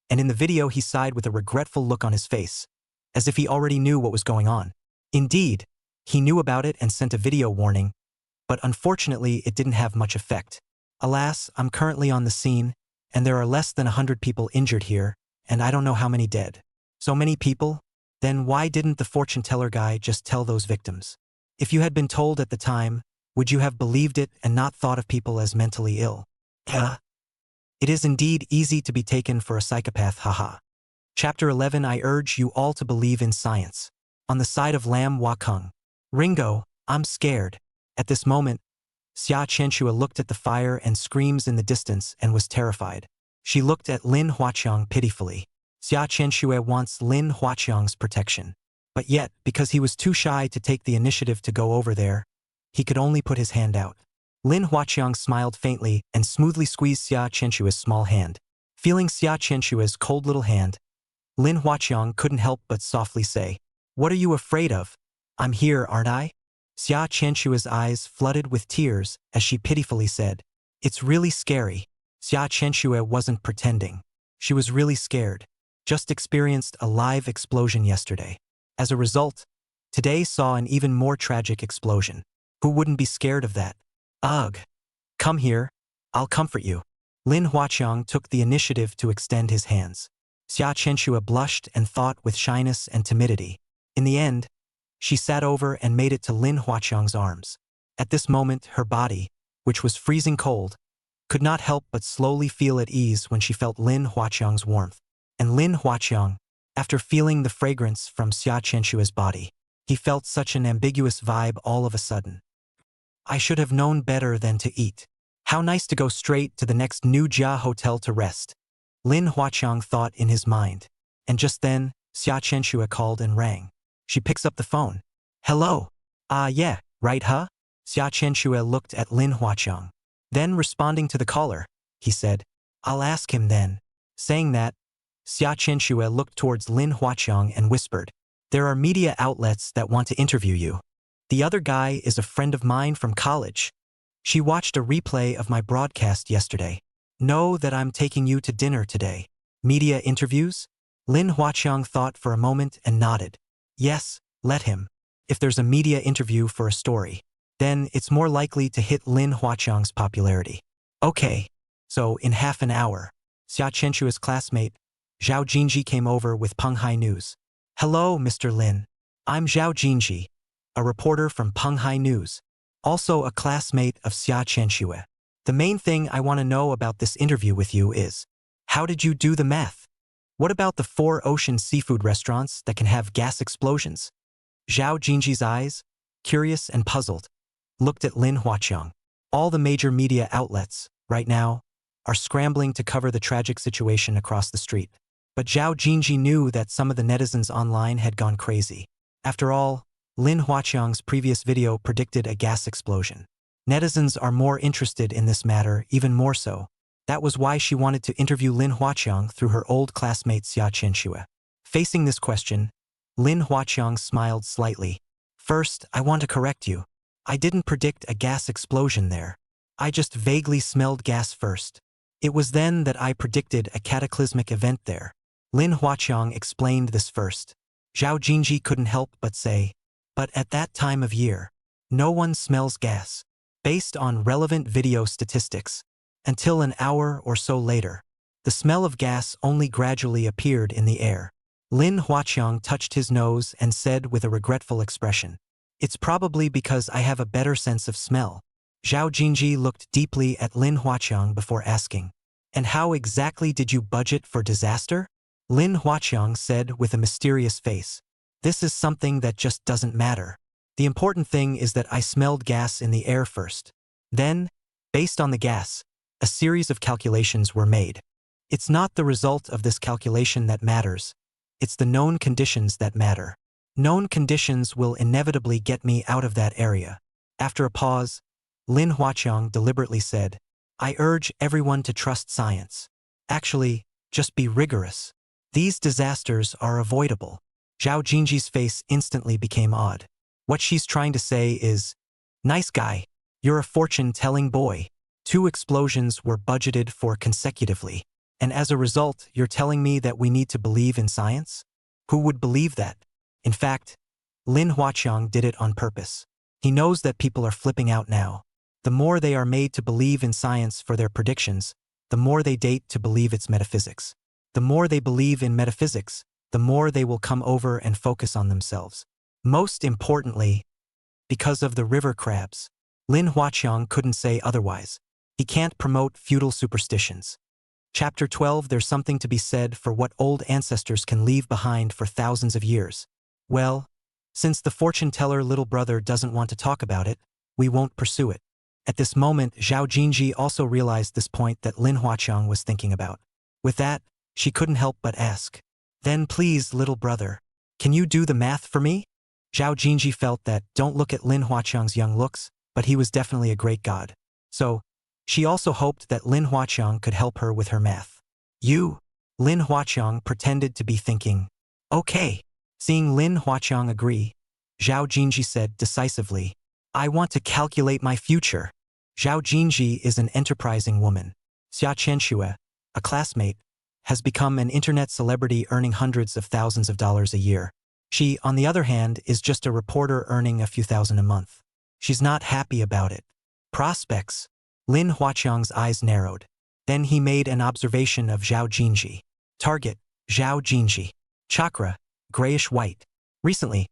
and in the video he sighed with a regretful look on his face, as if he already knew what was going on. Indeed, he knew about it and sent a video warning, but unfortunately it didn't have much effect. Alas, I'm currently on the scene, and there are less than 100 people injured here, and I don't know how many dead. So many people? Then why didn't the fortune-teller guy just tell those victims? If you had been told at the time, would you have believed it and not thought of people as mentally ill? It is indeed easy to be taken for a psychopath, haha. Chapter 11. I urge you all to believe in science. On the side of Lam Wa Kung. Ringo, I'm scared. At this moment, Xia Chenshua looked at the fire and screams in the distance and was terrified. She looked at Lin Huaqiang pitifully. Xia Chenshua wants Lin Huaqiang's protection. But yet, because he was too shy to take the initiative to go over there, he could only put his hand out. Lin Huaqiang smiled faintly and smoothly squeezed Xia Chenshua's small hand. Feeling Xia Chenshua's cold little hand, Lin Huaqiang couldn't help but softly say, "What are you afraid of? I'm here, aren't I?" Xia Chenshua's eyes flooded with tears as she pitifully said, "It's really scary." Xia Chenshua wasn't pretending. She was really scared. Just experienced a live explosion yesterday. As a result, today saw an even more tragic explosion. Who wouldn't be scared of that? Ugh. Come here. I'll comfort you. Lin Huaqiang took the initiative to extend his hands. Xia Chenshua blushed and thought with shyness and timidity. In the end, she sat over and made it to Lin Huaqiang's arms. At this moment, her body, which was freezing cold, could not help but slowly feel at ease when she felt Lin Huaqiang's warmth. And Lin Huaqiang, after feeling the fragrance from Xia Chenshua's body, he felt such an ambiguous vibe all of a sudden. I should have known better than to eat. How nice to go straight to the next new Jia hotel to rest. Lin Huaqiang thought in his mind. And just then, Xia Chenshua called and rang. She picks up the phone. Hello. Yeah, right huh? Xia Chenshua looked at Lin Huaqiang. Then responding to the caller, he said, I'll ask him then. Saying that, Xia Chenshua looked towards Lin Huaqiang and whispered, There are media outlets that want to interview you. The other guy is a friend of mine from college. She watched a replay of my broadcast yesterday. Know that I'm taking you to dinner today. Media interviews? Lin Huaqiang thought for a moment and nodded. Yes, let him. If there's a media interview for a story, then it's more likely to hit Lin Huaqiang's popularity. Okay. So in half an hour, Xia Chenshua's classmate, Zhao Jinji came over with Penghai News. Hello, Mr. Lin. I'm Zhao Jinji, a reporter from Penghai News, also a classmate of Xia Chenshua. The main thing I want to know about this interview with you is, how did you do the math? What about the 4 ocean seafood restaurants that can have gas explosions? Zhao Jinji's eyes, curious and puzzled, looked at Lin Huaqiang. All the major media outlets, right now, are scrambling to cover the tragic situation across the street. But Zhao Jinji knew that some of the netizens online had gone crazy. After all, Lin Huaqiang's previous video predicted a gas explosion. Netizens are more interested in this matter, even more so. That was why she wanted to interview Lin Huaqiang through her old classmate Xia Chenshua. Facing this question, Lin Huaqiang smiled slightly. First, I want to correct you. I didn't predict a gas explosion there. I just vaguely smelled gas first. It was then that I predicted a cataclysmic event there. Lin Huaqiang explained this first. Zhao Jinji couldn't help but say, but at that time of year, no one smells gas. Based on relevant video statistics, until an hour or so later, the smell of gas only gradually appeared in the air. Lin Huaqiang touched his nose and said with a regretful expression, It's probably because I have a better sense of smell. Zhao Jinji looked deeply at Lin Huaqiang before asking, And how exactly did you budget for disaster? Lin Huaqiang said with a mysterious face, This is something that just doesn't matter. The important thing is that I smelled gas in the air first. Then, based on the gas, a series of calculations were made. It's not the result of this calculation that matters. It's the known conditions that matter. Known conditions will inevitably get me out of that area. After a pause, Lin Huaqiang deliberately said, I urge everyone to trust science. Actually, just be rigorous. These disasters are avoidable. Zhao Jinji's face instantly became odd. What she's trying to say is, nice guy, you're a fortune-telling boy. 2 explosions were budgeted for consecutively. And as a result, you're telling me that we need to believe in science? Who would believe that? In fact, Lin Huaqiang did it on purpose. He knows that people are flipping out now. The more they are made to believe in science for their predictions, the more they date to believe it's metaphysics. The more they believe in metaphysics, the more they will come over and focus on themselves. Most importantly, because of the river crabs. Lin Huaqiang couldn't say otherwise. He can't promote feudal superstitions. Chapter 12. There's something to be said for what old ancestors can leave behind for thousands of years. Well, since the fortune-teller little brother doesn't want to talk about it, we won't pursue it. At this moment, Zhao Jinji also realized this point that Lin Huaqiang was thinking about. With that, she couldn't help but ask, then please, little brother, can you do the math for me? Zhao Jinji felt that, don't look at Lin Huaqiang's young looks, but he was definitely a great god. So, she also hoped that Lin Huaqiang could help her with her math. Lin Huaqiang pretended to be thinking, okay. Seeing Lin Huaqiang agree, Zhao Jinji said decisively, I want to calculate my future. Zhao Jinji is an enterprising woman. Xia Chenxue, a classmate, has become an internet celebrity earning hundreds of thousands of dollars a year. She, on the other hand, is just a reporter earning a few thousand a month. She's not happy about it. Prospects. Lin Huaqiang's eyes narrowed. Then he made an observation of Zhao Jinji. Target, Zhao Jinji. Chakra, grayish-white. Recently,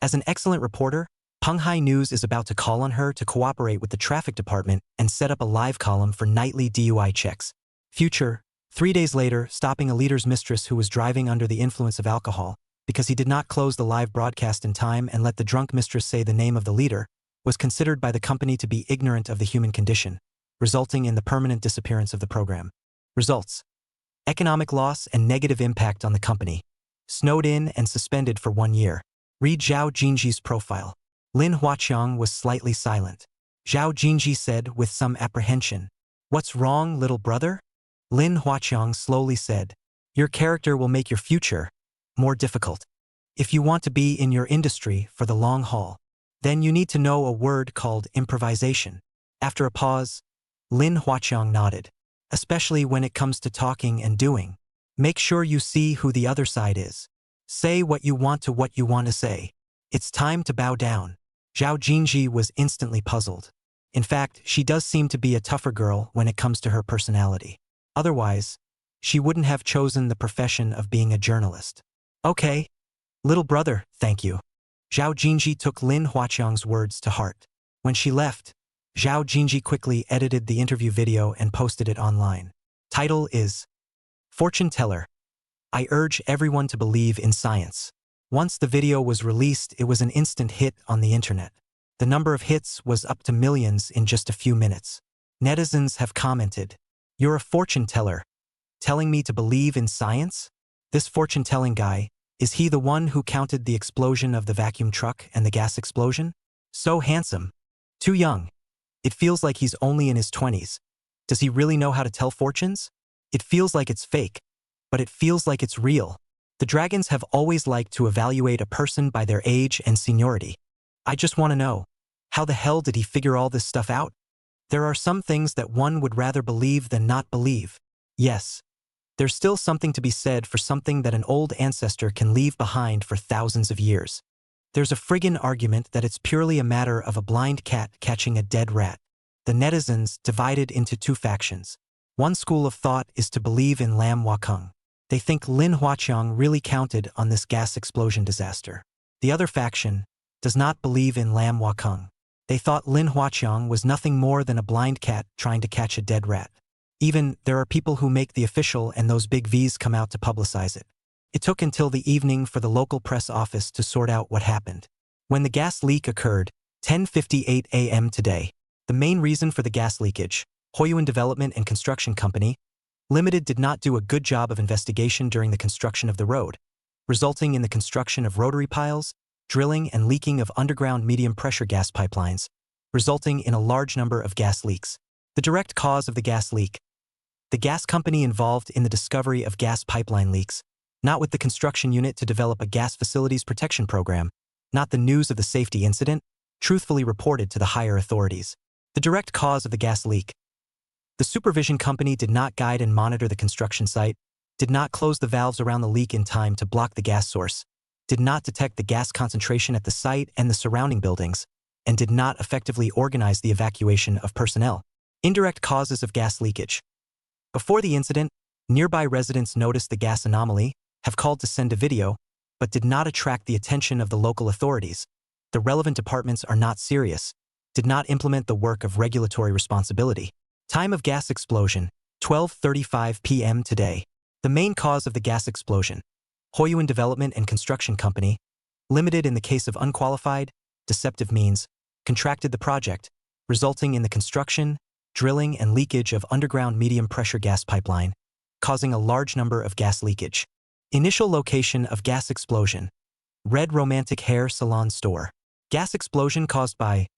as an excellent reporter, Panghai News is about to call on her to cooperate with the traffic department and set up a live column for nightly DUI checks. Future, 3 days later, stopping a leader's mistress who was driving under the influence of alcohol, because he did not close the live broadcast in time and let the drunk mistress say the name of the leader, was considered by the company to be ignorant of the human condition, resulting in the permanent disappearance of the program. Results: economic loss and negative impact on the company. Snowed in and suspended for 1 year. Read Zhao Jinji's profile. Lin Huaqiang was slightly silent. Zhao Jinji said with some apprehension, What's wrong, little brother? Lin Huaqiang slowly said, Your character will make your future more difficult. If you want to be in your industry for the long haul, then you need to know a word called improvisation. After a pause, Lin Huaqiang nodded. Especially when it comes to talking and doing. Make sure you see who the other side is. Say what you want to say. It's time to bow down. Zhao Jinji was instantly puzzled. In fact, she does seem to be a tougher girl when it comes to her personality. Otherwise, she wouldn't have chosen the profession of being a journalist. Okay. Little brother, thank you. Zhao Jinji took Lin Huaqiang's words to heart. When she left, Zhao Jinji quickly edited the interview video and posted it online. Title is Fortune Teller. I urge everyone to believe in science. Once the video was released, it was an instant hit on the internet. The number of hits was up to millions in just a few minutes. Netizens have commented, You're a fortune teller. Telling me to believe in science? This fortune-telling guy, is he the one who counted the explosion of the vacuum truck and the gas explosion? So handsome. Too young. It feels like he's only in his 20s. Does he really know how to tell fortunes? It feels like it's fake, but it feels like it's real. The dragons have always liked to evaluate a person by their age and seniority. I just want to know, how the hell did he figure all this stuff out? There are some things that one would rather believe than not believe. Yes, there's still something to be said for something that an old ancestor can leave behind for thousands of years. There's a friggin' argument that it's purely a matter of a blind cat catching a dead rat. The netizens divided into 2 factions. One school of thought is to believe in Lam Wakeng. They think Lin Huaqiang really counted on this gas explosion disaster. The other faction does not believe in Lam Wakeng. They thought Lin Huaqiang was nothing more than a blind cat trying to catch a dead rat. Even, there are people who make the official and those big V's come out to publicize it. It took until the evening for the local press office to sort out what happened. When the gas leak occurred, 10:58 a.m. today, the main reason for the gas leakage, Hoyuan Development and Construction Company, Limited did not do a good job of investigation during the construction of the road. resulting in the construction of rotary piles, drilling and leaking of underground medium-pressure gas pipelines, resulting in a large number of gas leaks. The direct cause of the gas leak. The gas company involved in the discovery of gas pipeline leaks, not with the construction unit to develop a gas facilities protection program, not the news of the safety incident, truthfully reported to the higher authorities. The direct cause of the gas leak. The supervision company did not guide and monitor the construction site, did not close the valves around the leak in time to block the gas source, did not detect the gas concentration at the site and the surrounding buildings, and did not effectively organize the evacuation of personnel. Indirect causes of gas leakage. Before the incident, nearby residents noticed the gas anomaly, have called to send a video, but did not attract the attention of the local authorities. The relevant departments are not serious, did not implement the work of regulatory responsibility. Time of gas explosion, 12:35 p.m. today. The main cause of the gas explosion. Hoyuan Development and Construction Company, Limited in the case of unqualified, deceptive means, contracted the project, resulting in the construction, drilling and leakage of underground medium-pressure gas pipeline, causing a large number of gas leakage. Initial location of gas explosion. Red Romantic Hair Salon Store. Gas explosion caused by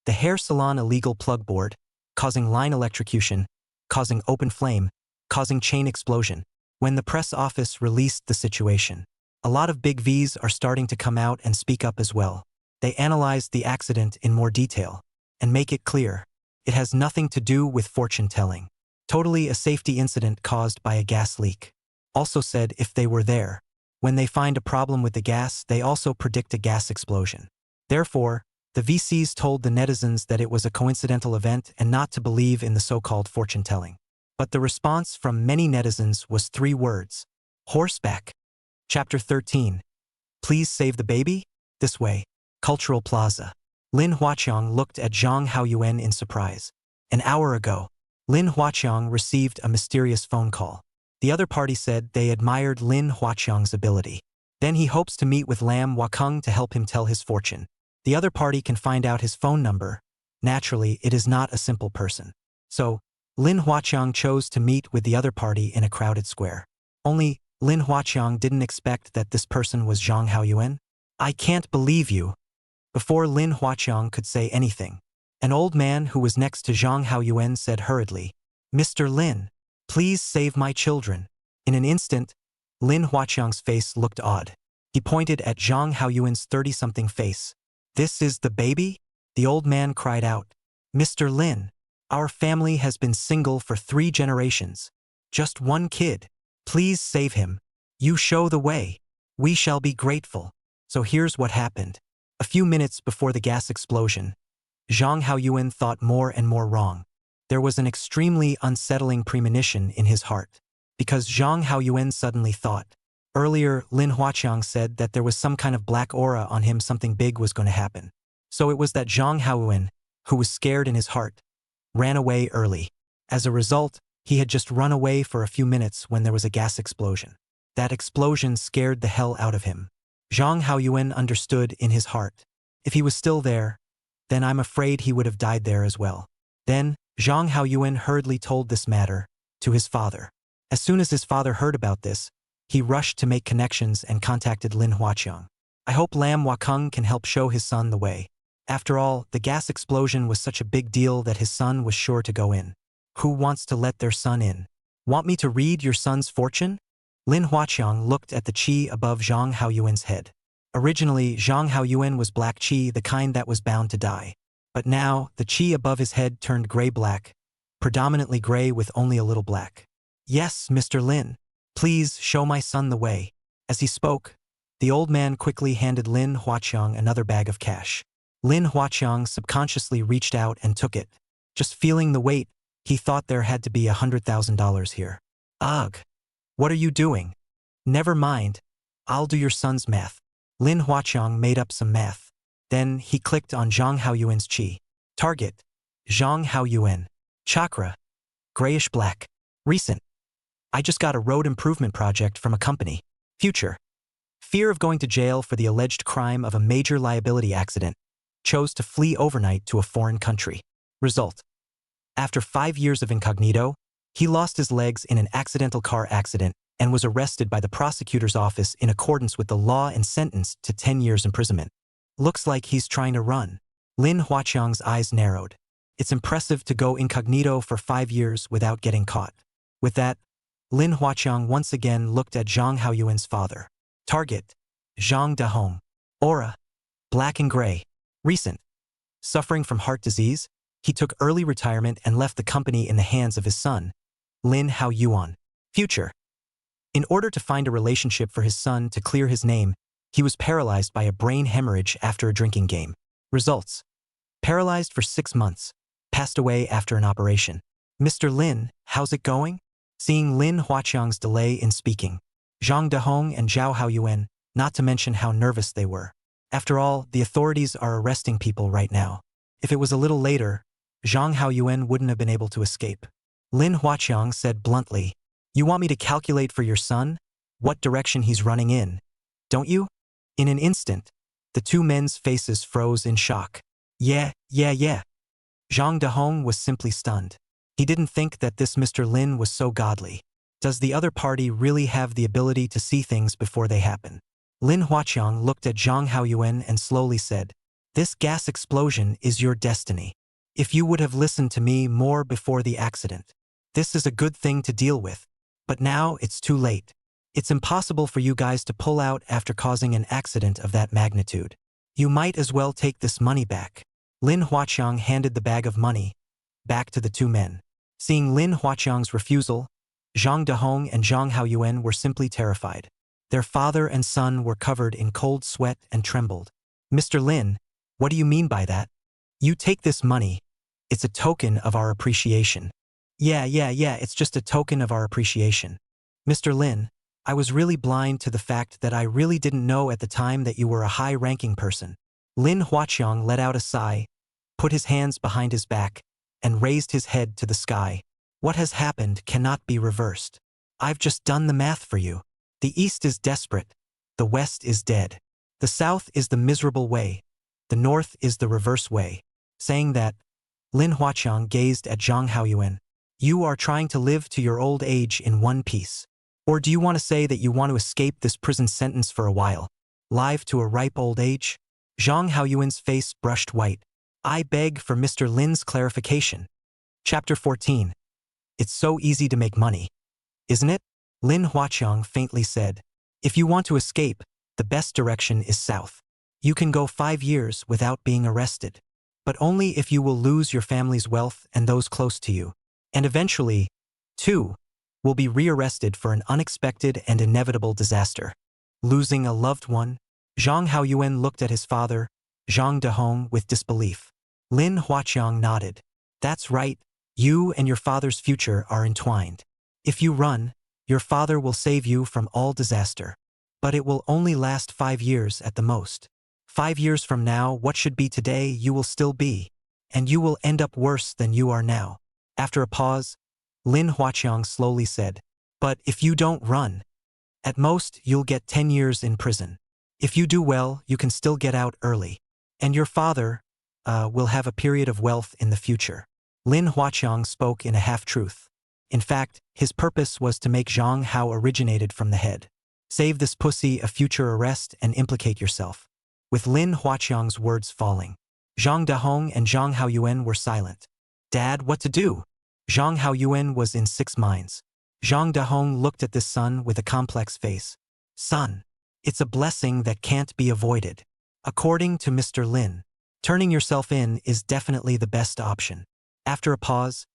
the hair salon illegal plug board, causing line electrocution, causing open flame, causing chain explosion. When the press office released the situation, a lot of big Vs are starting to come out and speak up as well. They analyzed the accident in more detail and make it clear. It has nothing to do with fortune-telling. Totally a safety incident caused by a gas leak. Also said if they were there, when they find a problem with the gas, they also predict a gas explosion. Therefore, the VCs told the netizens that it was a coincidental event and not to believe in the so-called fortune-telling. But the response from many netizens was 3 words. Horseback. Chapter 13. Please save the baby? This way. Cultural Plaza. Lin Huaqiang looked at Zhang Haoyuan in surprise. An hour ago, Lin Huaqiang received a mysterious phone call. The other party said they admired Lin Huaqiang's ability. Then he hopes to meet with Lam Wakeng to help him tell his fortune. The other party can find out his phone number. Naturally, it is not a simple person. So, Lin Huaqiang chose to meet with the other party in a crowded square. Only, Lin Huaqiang didn't expect that this person was Zhang Haoyuan. I can't believe you. Before Lin Huaqiang could say anything, an old man who was next to Zhang Haoyuan said hurriedly, Mr. Lin, please save my children. In an instant, Lin Huaqiang's face looked odd. He pointed at Zhang Haoyuan's 30-something face. This is the baby? The old man cried out. Mr. Lin, our family has been single for 3 generations. Just one kid. Please save him. You show the way. We shall be grateful. So here's what happened. A few minutes before the gas explosion, Zhang Haoyuan thought more and more wrong. There was an extremely unsettling premonition in his heart. Because Zhang Haoyuan suddenly thought. Earlier, Lin Huaqiang said that there was some kind of black aura on him, something big was going to happen. So it was that Zhang Haoyuan, who was scared in his heart, ran away early. As a result, he had just run away for a few minutes when there was a gas explosion. That explosion scared the hell out of him. Zhang Haoyuan understood in his heart. If he was still there, then I'm afraid he would have died there as well. Then, Zhang Haoyuan hurriedly told this matter to his father. As soon as his father heard about this, he rushed to make connections and contacted Lin Huaqiang. I hope Lam Wakeng can help show his son the way. After all, the gas explosion was such a big deal that his son was sure to go in. Who wants to let their son in? Want me to read your son's fortune? Lin Huaqiang looked at the qi above Zhang Haoyuan's head. Originally, Zhang Haoyuan was black qi, the kind that was bound to die. But now, the qi above his head turned gray-black, predominantly gray with only a little black. Yes, Mr. Lin. Please show my son the way. As he spoke, the old man quickly handed Lin Huaqiang another bag of cash. Lin Huaqiang subconsciously reached out and took it. Just feeling the weight, he thought there had to be $100,000 here. Ugh. What are you doing? Never mind. I'll do your son's math. Lin Huaqiang made up some math. Then he clicked on Zhang Haoyuan's qi. Target. Zhang Haoyuan. Chakra. Grayish-black. Recent. I just got a road improvement project from a company. Future. Fear of going to jail for the alleged crime of a major liability accident. Chose to flee overnight to a foreign country. Result. After 5 years of incognito, he lost his legs in an accidental car accident and was arrested by the prosecutor's office in accordance with the law and sentenced to 10 years imprisonment. Looks like he's trying to run. Lin Huaqiang's eyes narrowed. It's impressive to go incognito for 5 years without getting caught. With that, Lin Huaqiang once again looked at Zhang Haoyuan's father. Target: Zhang Dahong. Aura: black and gray. Recent: suffering from heart disease, he took early retirement and left the company in the hands of his son, Lin Haoyuan. Future: in order to find a relationship for his son to clear his name, he was paralyzed by a brain hemorrhage after a drinking game. Results: paralyzed for 6 months. Passed away after an operation. Mr. Lin, how's it going? Seeing Lin Huaqiang's delay in speaking, Zhang Dahong and Zhao Haoyuan, not to mention how nervous they were. After all, the authorities are arresting people right now. If it was a little later, Zhang Haoyuan wouldn't have been able to escape. Lin Huaqiang said bluntly, "You want me to calculate for your son? What direction he's running in, don't you?" In an instant, the two men's faces froze in shock. Yeah. Zhang Dahong was simply stunned. He didn't think that this Mr. Lin was so godly. Does the other party really have the ability to see things before they happen? Lin Huaqiang looked at Zhang Haoyuan and slowly said, "This gas explosion is your destiny. If you would have listened to me more before the accident, this is a good thing to deal with. But now it's too late. It's impossible for you guys to pull out after causing an accident of that magnitude. You might as well take this money back." Lin Huaqiang handed the bag of money back to the two men. Seeing Lin Huaqiang's refusal, Zhang Dahong and Zhang Haoyuan were simply terrified. Their father and son were covered in cold sweat and trembled. "Mr. Lin, what do you mean by that? You take this money. It's a token of our appreciation." Yeah, it's just a token of our appreciation. "Mr. Lin, I was really blind to the fact that I really didn't know at the time that you were a high-ranking person." Lin Huaqiang let out a sigh, put his hands behind his back, and raised his head to the sky. "What has happened cannot be reversed. I've just done the math for you. The East is desperate. The West is dead. The South is the miserable way. The North is the reverse way." Saying that, Lin Huaqiang gazed at Zhang Haoyuan. "You are trying to live to your old age in one piece. Or do you want to say that you want to escape this prison sentence for a while? Live to a ripe old age?" Zhang Haoyuan's face brushed white. "I beg for Mr. Lin's clarification." Chapter 14. It's so easy to make money, isn't it? Lin Huaqiang faintly said. "If you want to escape, the best direction is south. You can go 5 years without being arrested. But only if you will lose your family's wealth and those close to you. And eventually, too, will be rearrested for an unexpected and inevitable disaster. Losing a loved one." Zhang Haoyuan looked at his father, Zhang Dahong, with disbelief. Lin Huaqiang nodded. "That's right. You and your father's future are entwined. If you run, your father will save you from all disaster. But it will only last 5 years at the most. 5 years from now, what should be today, you will still be. And you will end up worse than you are now." After a pause, Lin Huaqiang slowly said, "But if you don't run, at most you'll get 10 years in prison. If you do well, you can still get out early. And your father will have a period of wealth in the future." Lin Huaqiang spoke in a half-truth. In fact, his purpose was to make Zhang Hao originated from the head. Save this pussy a future arrest and implicate yourself. With Lin Huaqiang's words falling, Zhang Dahong and Zhang Haoyuan were silent. "Dad, what to do?" Zhang Haoyuan was in 6 minds. Zhang Dahong looked at this son with a complex face. "Son, it's a blessing that can't be avoided. According to Mr. Lin, turning yourself in is definitely the best option." After a pause,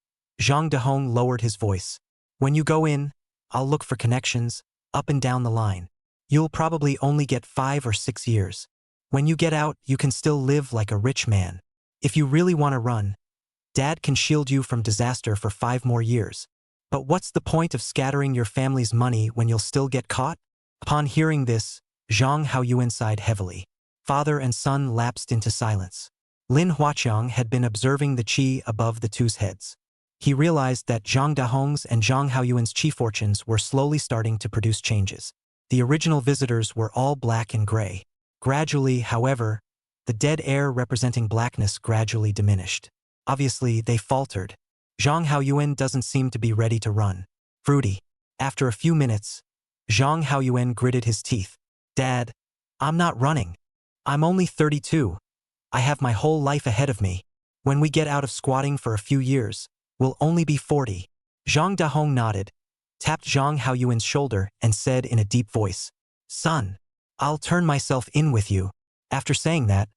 Zhang Dahong lowered his voice. "When you go in, I'll look for connections, up and down the line. You'll probably only get 5 or 6 years. When you get out, you can still live like a rich man. If you really want to run, Dad can shield you from disaster for 5 more years. But what's the point of scattering your family's money when you'll still get caught?" Upon hearing this, Zhang Haoyuan sighed heavily. Father and son lapsed into silence. Lin Huaqiang had been observing the qi above the two's heads. He realized that Zhang Dahong's and Zhang Haoyuan's qi fortunes were slowly starting to produce changes. The original visitors were all black and gray. Gradually, however, the dead air representing blackness gradually diminished. Obviously, they faltered. Zhang Haoyuan doesn't seem to be ready to run. Fruity. After a few minutes, Zhang Haoyuan gritted his teeth. Dad, I'm not running. I'm only 32. I have my whole life ahead of me. When we get out of squatting for a few years, we'll only be 40. Zhang Dahong nodded, tapped Zhang Haoyuan's shoulder, and said in a deep voice, Son, I'll turn myself in with you. After saying that,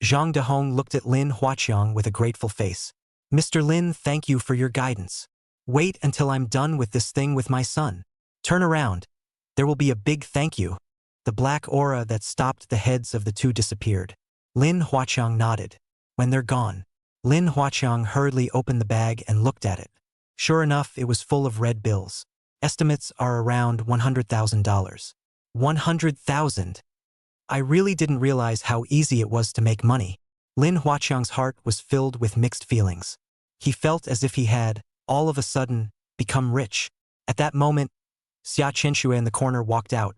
Zhang Dahong looked at Lin Huaqiang with a grateful face. Mr. Lin, thank you for your guidance. Wait until I'm done with this thing with my son. Turn around. There will be a big thank you. The black aura that stopped the heads of the two disappeared. Lin Huaqiang nodded. When they're gone, Lin Huaqiang hurriedly opened the bag and looked at it. Sure enough, it was full of red bills. Estimates are around $100,000. 100,000. I really didn't realize how easy it was to make money. Lin Huaqiang's heart was filled with mixed feelings. He felt as if he had, all of a sudden, become rich. At that moment, Xia Chenxue in the corner walked out,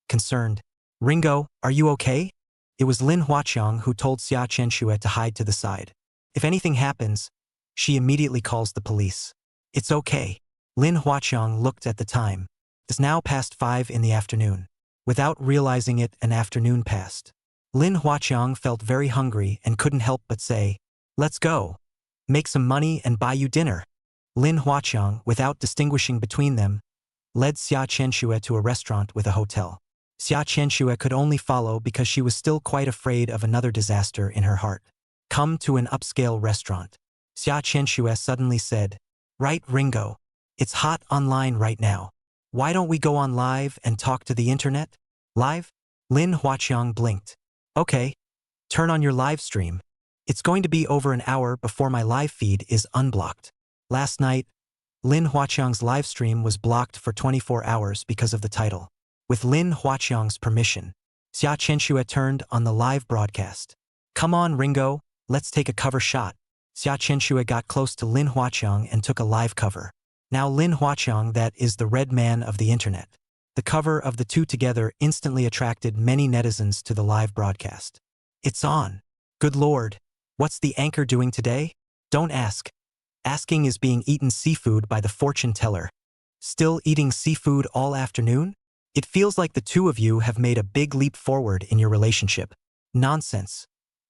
concerned. Ringo, are you okay? It was Lin Huaqiang who told Xia Chenxue to hide to the side. If anything happens, she immediately calls the police. It's okay. Lin Huaqiang looked at the time. It's now past 5 in the afternoon. Without realizing it, an afternoon passed. Lin Huaqiang felt very hungry and couldn't help but say, Let's go. Make some money and buy you dinner. Lin Huaqiang, without distinguishing between them, led Xia Chenxue to a restaurant with a hotel. Xia Chenxue could only follow because she was still quite afraid of another disaster in her heart. Come to an upscale restaurant. Xia Chenxue suddenly said, Right, Ringo. It's hot online right now. Why don't we go on live and talk to the internet? Live? Lin Huaqiang blinked. Okay. Turn on your live stream. It's going to be over an hour before my live feed is unblocked. Last night, Lin Huaqiang's live stream was blocked for 24 hours because of the title. With Lin Huaqiang's permission, Xia Chenxue turned on the live broadcast. Come on, Ringo, let's take a cover shot. Xia Chenxue got close to Lin Huaqiang and took a live cover. Now Lin Huaqiang, that is the red man of the internet. The cover of the two together instantly attracted many netizens to the live broadcast. It's on. Good Lord. What's the anchor doing today? Don't ask. Asking is being eaten seafood by the fortune teller. Still eating seafood all afternoon? It feels like the two of you have made a big leap forward in your relationship. Nonsense.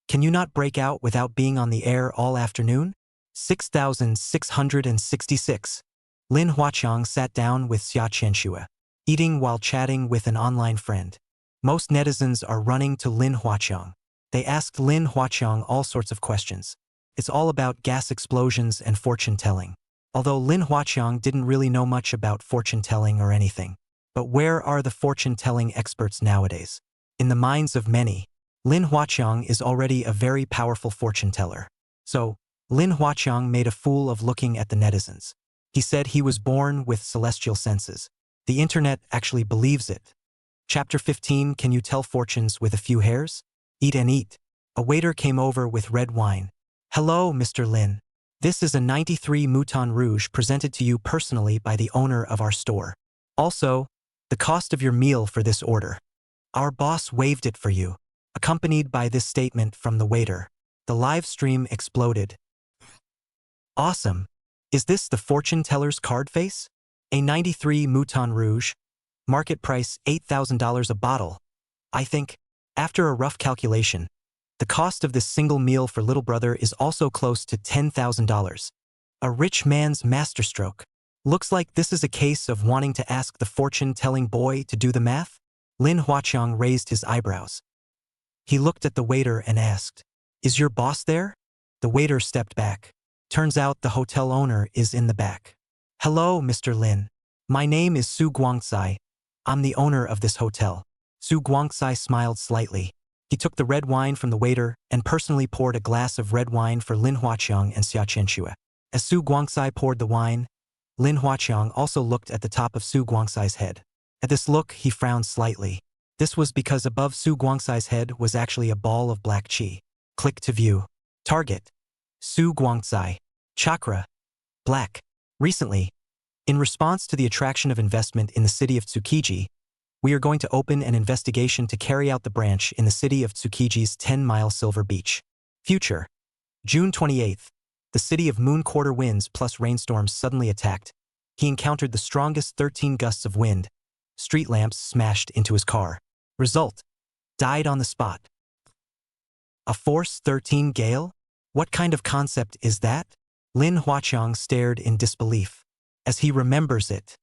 Can you not break out without being on the air all afternoon? 6,666. Lin Huaqiang sat down with Xia Chenxue, eating while chatting with an online friend. Most netizens are running to Lin Huaqiang. They asked Lin Huaqiang all sorts of questions. It's all about gas explosions and fortune-telling. Although Lin Huaqiang didn't really know much about fortune-telling or anything. But where are the fortune-telling experts nowadays? In the minds of many, Lin Huaqiang is already a very powerful fortune-teller. So, Lin Huaqiang made a fool of looking at the netizens. He said he was born with celestial senses. The internet actually believes it. Chapter 15. Can you tell fortunes with a few hairs? Eat and eat. A waiter came over with red wine. Hello, Mr. Lin. This is a 93 Mouton Rouge presented to you personally by the owner of our store. Also, the cost of your meal for this order. Our boss waived it for you. Accompanied by this statement from the waiter. The live stream exploded. Awesome. Is this the fortune teller's card face? A 93 Mouton Rouge. Market price $8,000 a bottle. I think, after a rough calculation, the cost of this single meal for little brother is also close to $10,000. A rich man's masterstroke. Looks like this is a case of wanting to ask the fortune-telling boy to do the math? Lin Huaqiang raised his eyebrows. He looked at the waiter and asked, Is your boss there? The waiter stepped back. Turns out the hotel owner is in the back. Hello, Mr. Lin. My name is Su Guangcai. I'm the owner of this hotel. Su Guangcai smiled slightly. He took the red wine from the waiter and personally poured a glass of red wine for Lin Huaqiang and Xia Chenxue. As Su Guangcai poured the wine, Lin Huaqiang also looked at the top of Su Guangcai's head. At this look, he frowned slightly. This was because above Su Guangcai's head was actually a ball of black qi. Click to view. Target. Su Guangcai. Chakra. Black. Recently, in response to the attraction of investment in the city of Tsukiji, we are going to open an investigation to carry out the branch in the city of Tsukiji's 10-mile Silver Beach. Future. June 28th. The city of Moon Quarter winds plus rainstorms suddenly attacked. He encountered the strongest 13 gusts of wind, Street lamps smashed into his car. Result: died on the spot. A Force 13 gale? What kind of concept is that? Lin Huaqiang stared in disbelief. As he remembers it.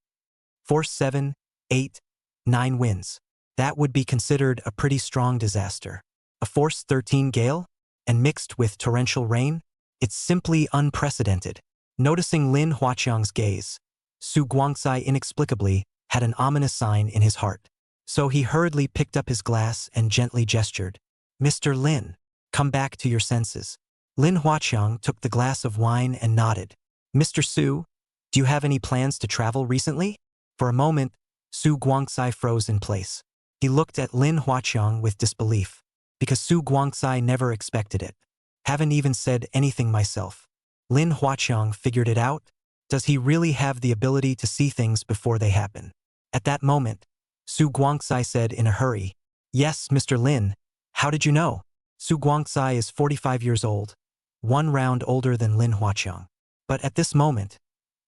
Force 7, 8, 9 winds. That would be considered a pretty strong disaster. A Force 13 gale? And mixed with torrential rain? It's simply unprecedented. Noticing Lin Huaqiang's gaze, Su Guangcai inexplicably had an ominous sign in his heart. So he hurriedly picked up his glass and gently gestured. Mr. Lin, come back to your senses. Lin Huaqiang took the glass of wine and nodded. Mr. Su, do you have any plans to travel recently? For a moment, Su Guangcai froze in place. He looked at Lin Huaqiang with disbelief, because Su Guangcai never expected it. Haven't even said anything myself. Lin Huaqiang figured it out. Does he really have the ability to see things before they happen? At that moment, Su Guangcai said in a hurry, Yes, Mr. Lin, how did you know? Su Guangcai is 45 years old, 1 round older than Lin Huaqiang. But at this moment,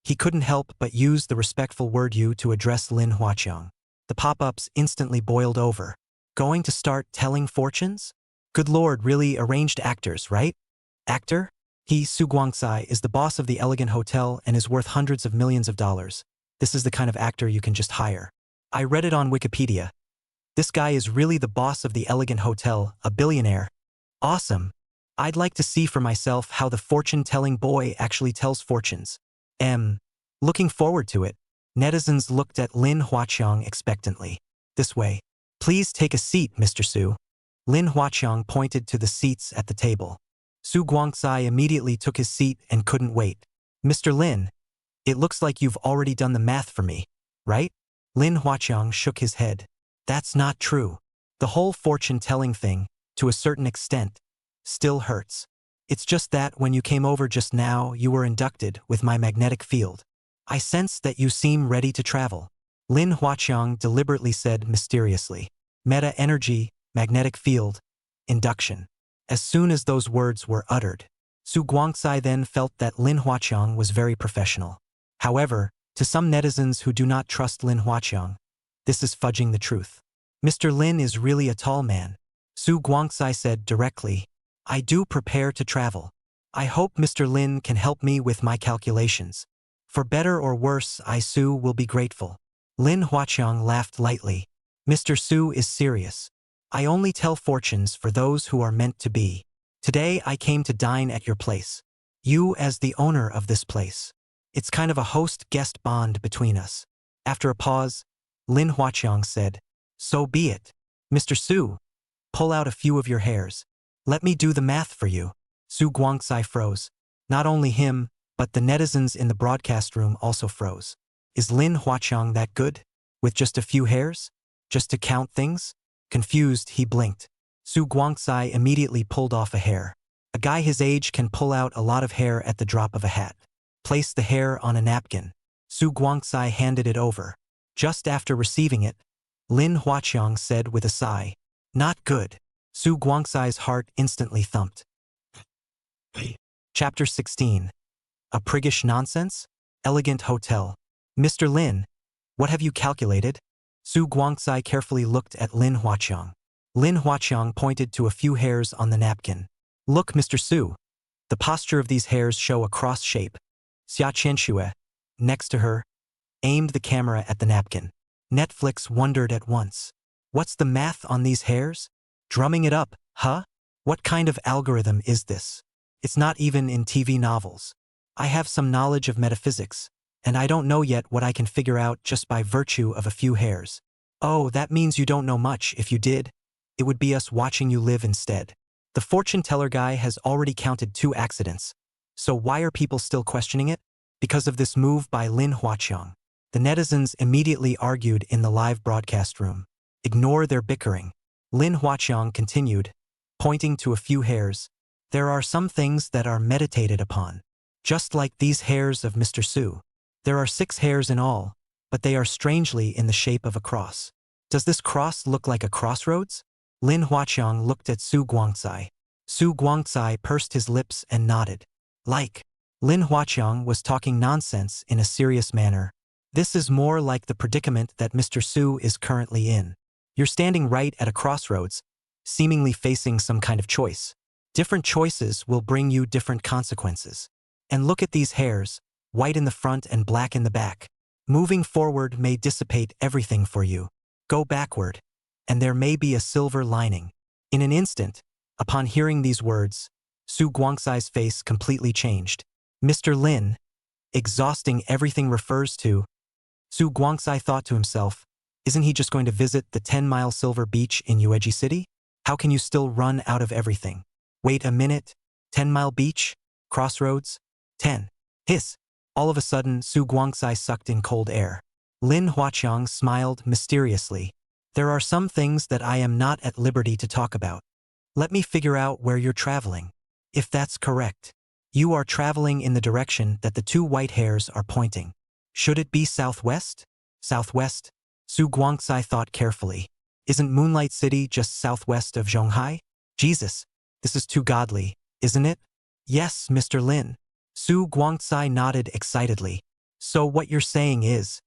he couldn't help but use the respectful word you to address Lin Huaqiang. The pop-ups instantly boiled over. Going to start telling fortunes? Good lord, really arranged actors, right? Actor? He, Su Guangcai, is the boss of the elegant hotel and is worth hundreds of millions of dollars. This is the kind of actor you can just hire. I read it on Wikipedia. This guy is really the boss of the elegant hotel, a billionaire. Awesome. I'd like to see for myself how the fortune-telling boy actually tells fortunes. Looking forward to it. Netizens looked at Lin Huaqiang expectantly. This way. Please take a seat, Mr. Su. Lin Huaqiang pointed to the seats at the table. Su Guangcai immediately took his seat and couldn't wait. Mr. Lin, it looks like you've already done the math for me, right? Lin Huaqiang shook his head. That's not true. The whole fortune-telling thing, to a certain extent, still hurts. It's just that when you came over just now, you were inducted with my magnetic field. I sense that you seem ready to travel. Lin Huaqiang deliberately said mysteriously. Meta-energy, magnetic field, induction. As soon as those words were uttered, Su Guangcai then felt that Lin Huaqiang was very professional. However, to some netizens who do not trust Lin Huaqiang, this is fudging the truth. Mr. Lin is really a tall man. Su Guangcai said directly, I do prepare to travel. I hope Mr. Lin can help me with my calculations. For better or worse, I Su will be grateful. Lin Huaqiang laughed lightly. Mr. Su is serious. I only tell fortunes for those who are meant to be. Today I came to dine at your place. You as the owner of this place. It's kind of a host-guest bond between us. After a pause, Lin Huaqiang said, So be it. Mr. Su, pull out a few of your hairs. Let me do the math for you. Su Guangcai froze. Not only him, but the netizens in the broadcast room also froze. Is Lin Huaqiang that good? With just a few hairs? Just to count things? Confused, he blinked. Su Guangcai immediately pulled off a hair. A guy his age can pull out a lot of hair at the drop of a hat. Place the hair on a napkin. Su Guangcai handed it over. Just after receiving it, Lin Huaqiang said with a sigh, Not good. Su Guangcai's heart instantly thumped. Chapter 16. A priggish nonsense? Elegant hotel. Mr. Lin, what have you calculated? Su Guangcai carefully looked at Lin Huaqiang. Lin Huaqiang pointed to a few hairs on the napkin. Look, Mr. Su. The posture of these hairs show a cross shape. Xia Qianxue, next to her, aimed the camera at the napkin. Netflix wondered at once. What's the math on these hairs? Drumming it up, huh? What kind of algorithm is this? It's not even in TV novels. I have some knowledge of metaphysics, and I don't know yet what I can figure out just by virtue of a few hairs. Oh, that means you don't know much. If you did, it would be us watching you live instead. The fortune teller guy has already counted 2 accidents. So why are people still questioning it? Because of this move by Lin Huaqiang. The netizens immediately argued in the live broadcast room. Ignore their bickering. Lin Huaqiang continued, pointing to a few hairs. There are some things that are meditated upon. Just like these hairs of Mr. Su. There are 6 hairs in all, but they are strangely in the shape of a cross. Does this cross look like a crossroads? Lin Huaqiang looked at Su Guangcai. Su Guangcai pursed his lips and nodded. Like. Lin Huaqiang was talking nonsense in a serious manner. This is more like the predicament that Mr. Su is currently in. You're standing right at a crossroads, seemingly facing some kind of choice. Different choices will bring you different consequences. And look at these hairs, white in the front and black in the back. Moving forward may dissipate everything for you. Go backward, and there may be a silver lining. In an instant, upon hearing these words, Su Guangsai's face completely changed. Mr. Lin, exhausting everything refers to. Su Guangsai thought to himself, isn't he just going to visit the 10-mile silver beach in Yueji City? How can you still run out of everything? Wait a minute, 10-mile beach? Crossroads? 10. Hiss. All of a sudden, Su Guangsai sucked in cold air. Lin Huaqiang smiled mysteriously. There are some things that I am not at liberty to talk about. Let me figure out where you're traveling. If that's correct, you are traveling in the direction that the two white hairs are pointing. Should it be southwest? Southwest? Su Guangsai thought carefully. Isn't Moonlight City just southwest of Zhonghai? Jesus, this is too godly, isn't it? Yes, Mr. Lin. Su Guangsai nodded excitedly. So what you're saying is,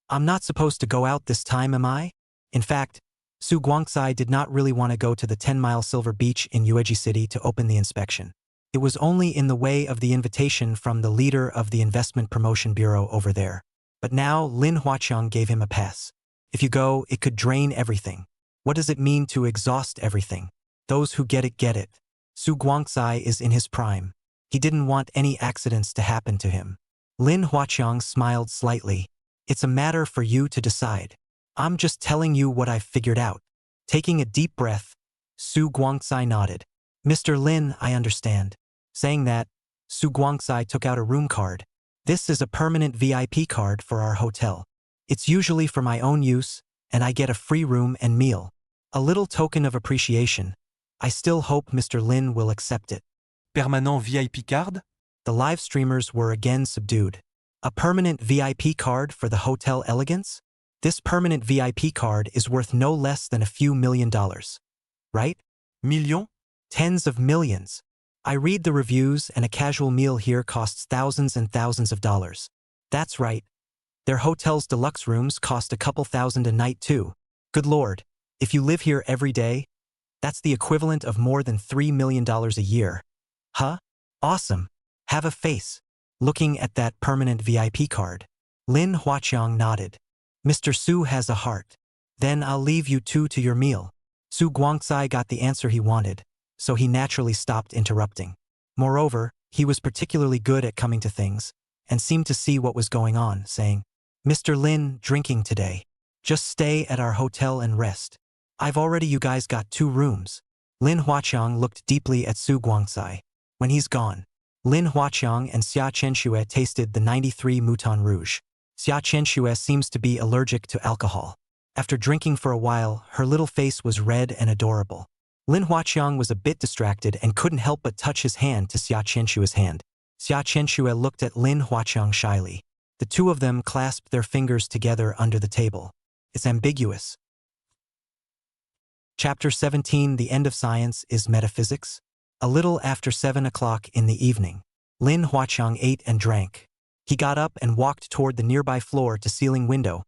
I'm not supposed to go out this time, am I? In fact, Su Guangsai did not really want to go to the 10-mile silver beach in Yueji City to open the inspection. It was only in the way of the invitation from the leader of the investment promotion bureau over there. But now Lin Huaqiang gave him a pass. If you go, it could drain everything. What does it mean to exhaust everything? Those who get it get it. Su Guangsai is in his prime. He didn't want any accidents to happen to him. Lin Huaqiang smiled slightly. It's a matter for you to decide. I'm just telling you what I've figured out. Taking a deep breath, Su Guangsai nodded. Mr. Lin, I understand. Saying that, Su Guangsai took out a room card. This is a permanent VIP card for our hotel. It's usually for my own use, and I get a free room and meal. A little token of appreciation. I still hope Mr. Lin will accept it. Permanent VIP card? The live streamers were again subdued. A permanent VIP card for the Hotel Elegance? This permanent VIP card is worth no less than a few $1 million. Right? Million? Tens of millions. I read the reviews and a casual meal here costs thousands and thousands of dollars. That's right. Their hotel's deluxe rooms cost a couple thousand a night too. Good lord, if you live here every day, that's the equivalent of more than $3 million a year. Huh? Awesome. Have a face. Looking at that permanent VIP card. Lin Huaqiang nodded. Mr. Su has a heart. Then I'll leave you two to your meal. Su Guangsai got the answer he wanted, so he naturally stopped interrupting. Moreover, he was particularly good at coming to things, and seemed to see what was going on, saying, Mr. Lin, drinking today. Just stay at our hotel and rest. I've already you guys got 2 rooms. Lin Huaqiang looked deeply at Su Guangsai. When he's gone, Lin Huaqiang and Xia Chenxue tasted the 93 Mouton Rouge. Xia Chenxue seems to be allergic to alcohol. After drinking for a while, her little face was red and adorable. Lin Huaqiang was a bit distracted and couldn't help but touch his hand to Xia Chenxue's hand. Xia Chenxue looked at Lin Huaqiang shyly. The two of them clasped their fingers together under the table. It's ambiguous. Chapter 17 The End of Science is Metaphysics. A little after 7 o'clock in the evening, Lin Huaqiang ate and drank. He got up and walked toward the nearby floor-to-ceiling window,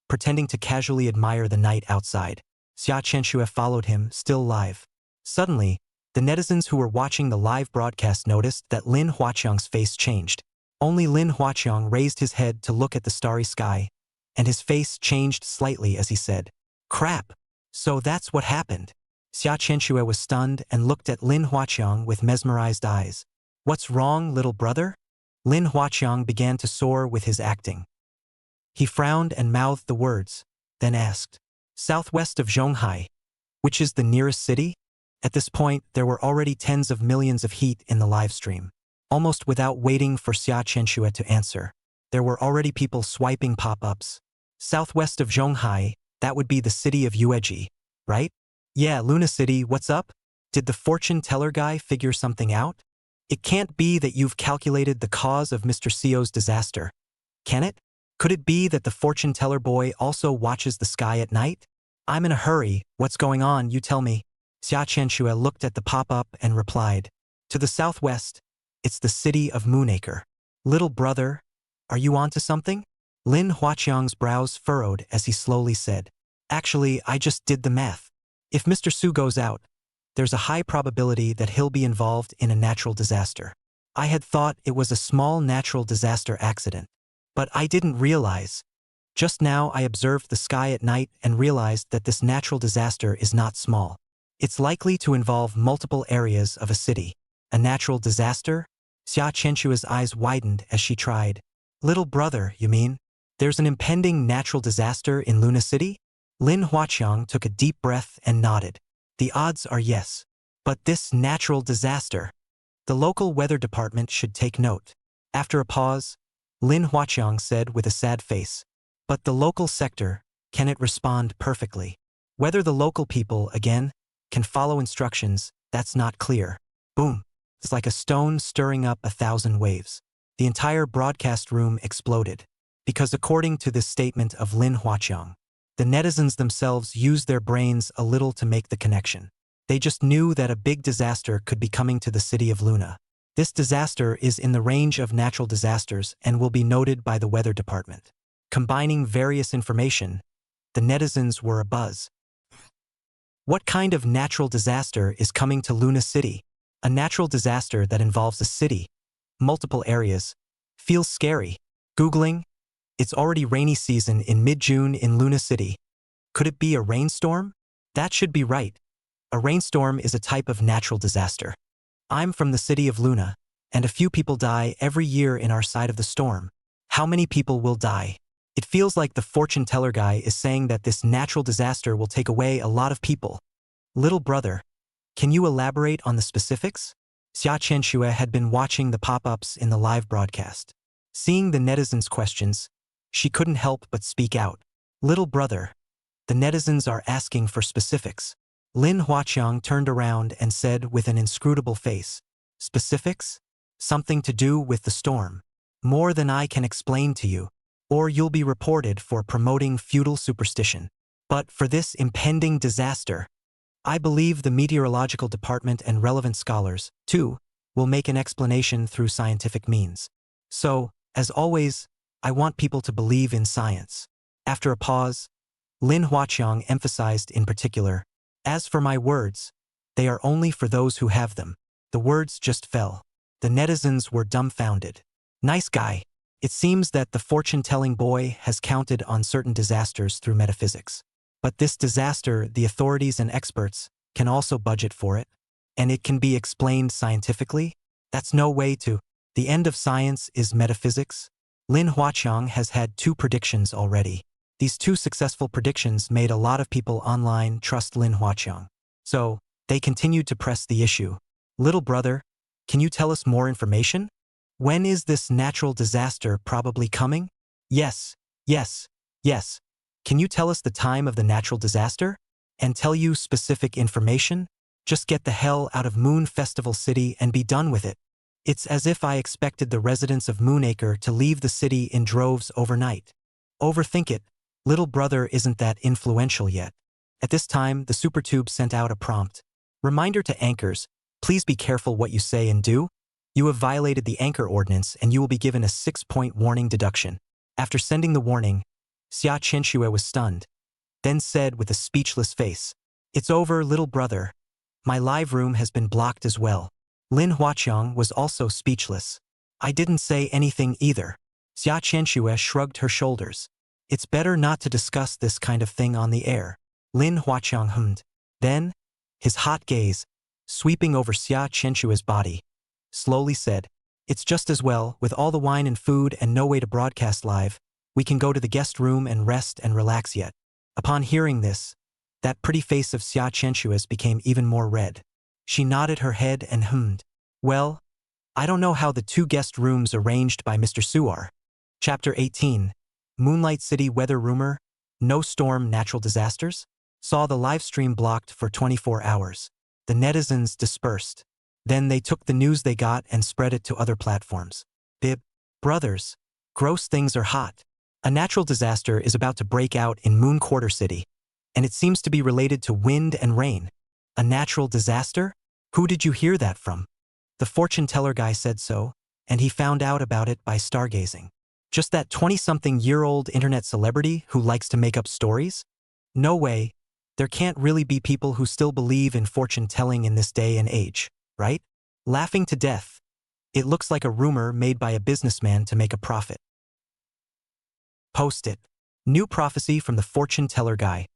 pretending to casually admire the night outside. Xia Chenxue followed him, still live. Suddenly, the netizens who were watching the live broadcast noticed that Lin Huaqiang's face changed. Only Lin Huaqiang raised his head to look at the starry sky, and his face changed slightly as he said, Crap! So that's what happened. Xia Chenxue was stunned and looked at Lin Huaqiang with mesmerized eyes. What's wrong, little brother? Lin Huaqiang began to soar with his acting. He frowned and mouthed the words, then asked, Southwest of Zhonghai, which is the nearest city? At this point, there were already tens of millions of heat in the live stream. Almost without waiting for Xia Chenxue to answer, there were already people swiping pop-ups. Southwest of Zhonghai, that would be the city of Yueji, right? Yeah, Luna City, what's up? Did the fortune teller guy figure something out? It can't be that you've calculated the cause of Mr. Sio's disaster. Can it? Could it be that the fortune teller boy also watches the sky at night? I'm in a hurry, what's going on, you tell me. Xia Chenxue looked at the pop-up and replied, To the southwest, it's the city of Moonacre. Little brother, are you onto something? Lin Huaqiang's brows furrowed as he slowly said, "Actually, I just did the math. If Mr. Su goes out, there's a high probability that he'll be involved in a natural disaster. I had thought it was a small natural disaster accident. But I didn't realize. Just now I observed the sky at night and realized that this natural disaster is not small. It's likely to involve multiple areas of a city. A natural disaster?" Xia Qianshua's eyes widened as she tried. "Little brother, you mean? There's an impending natural disaster in Luna City?" Lin Huaqiang took a deep breath and nodded. "The odds are yes. But this natural disaster. The local weather department should take note." After a pause, Lin Huaqiang said with a sad face, "But the local sector, can it respond perfectly? Whether the local people, again, can follow instructions, that's not clear." Boom. It's like a stone stirring up 1,000 waves. The entire broadcast room exploded. Because according to this statement of Lin Huaqiang, the netizens themselves used their brains a little to make the connection. They just knew that a big disaster could be coming to the city of Luna. This disaster is in the range of natural disasters and will be noted by the weather department. Combining various information, the netizens were abuzz. What kind of natural disaster is coming to Luna City? A natural disaster that involves a city, multiple areas, feels scary. Googling, it's already rainy season in mid-June in Luna City. Could it be a rainstorm? That should be right. A rainstorm is a type of natural disaster. I'm from the city of Luna, and a few people die every year in our side of the storm. How many people will die? It feels like the fortune teller guy is saying that this natural disaster will take away a lot of people. Little brother, can you elaborate on the specifics? Xia Qianxue had been watching the pop-ups in the live broadcast. Seeing the netizens' questions, she couldn't help but speak out. Little brother, the netizens are asking for specifics. Lin Huaqiang turned around and said with an inscrutable face, "Specifics? Something to do with the storm. More than I can explain to you, or you'll be reported for promoting feudal superstition. But for this impending disaster, I believe the meteorological department and relevant scholars, too, will make an explanation through scientific means. So, as always, I want people to believe in science." After a pause, Lin Huaqiang emphasized in particular, "As for my words, they are only for those who have them." The words just fell. The netizens were dumbfounded. Nice guy. It seems that the fortune-telling boy has counted on certain disasters through metaphysics. But this disaster, the authorities and experts can also budget for it, and it can be explained scientifically? That's no way to. The end of science is metaphysics. Lin Huaqiang has had 2 predictions already. These 2 successful predictions made a lot of people online trust Lin Huaqiang. So, they continued to press the issue. "Little brother, can you tell us more information? When is this natural disaster probably coming?" Yes. Can you tell us the time of the natural disaster? And tell you specific information? Just get the hell out of Moon Festival City and be done with it. It's as if I expected the residents of Moonacre to leave the city in droves overnight. Overthink it. Little brother isn't that influential yet. At this time, the Supertube sent out a prompt. Reminder to anchors, please be careful what you say and do. You have violated the anchor ordinance and you will be given a 6-point warning deduction. After sending the warning, Xia Qianxue was stunned, then said with a speechless face, "It's over, little brother. My live room has been blocked as well." Lin Huaqiang was also speechless. "I didn't say anything either." Xia Qianxue shrugged her shoulders. "It's better not to discuss this kind of thing on the air." Lin Huaqiang hummed. Then, his hot gaze, sweeping over Xia Qianshue's body, slowly said, "It's just as well, with all the wine and food and no way to broadcast live, we can go to the guest room and rest and relax yet." Upon hearing this, that pretty face of Xia Qianshue's became even more red. She nodded her head and hummed. "Well, I don't know how the 2 guest rooms arranged by Mr. Su are." Chapter 18. Moonlight City Weather Rumor, No Storm Natural Disasters? Saw the live stream blocked for 24 hours. The netizens dispersed. Then they took the news they got and spread it to other platforms. Bib, brothers, gross things are hot. A natural disaster is about to break out in Moon Quarter City, and it seems to be related to wind and rain. A natural disaster? Who did you hear that from? The fortune teller guy said so, and he found out about it by stargazing. Just that 20-something-year-old internet celebrity who likes to make up stories? No way. There can't really be people who still believe in fortune-telling in this day and age, right? Laughing to death. It looks like a rumor made by a businessman to make a profit. Post it. New prophecy from the fortune teller guy.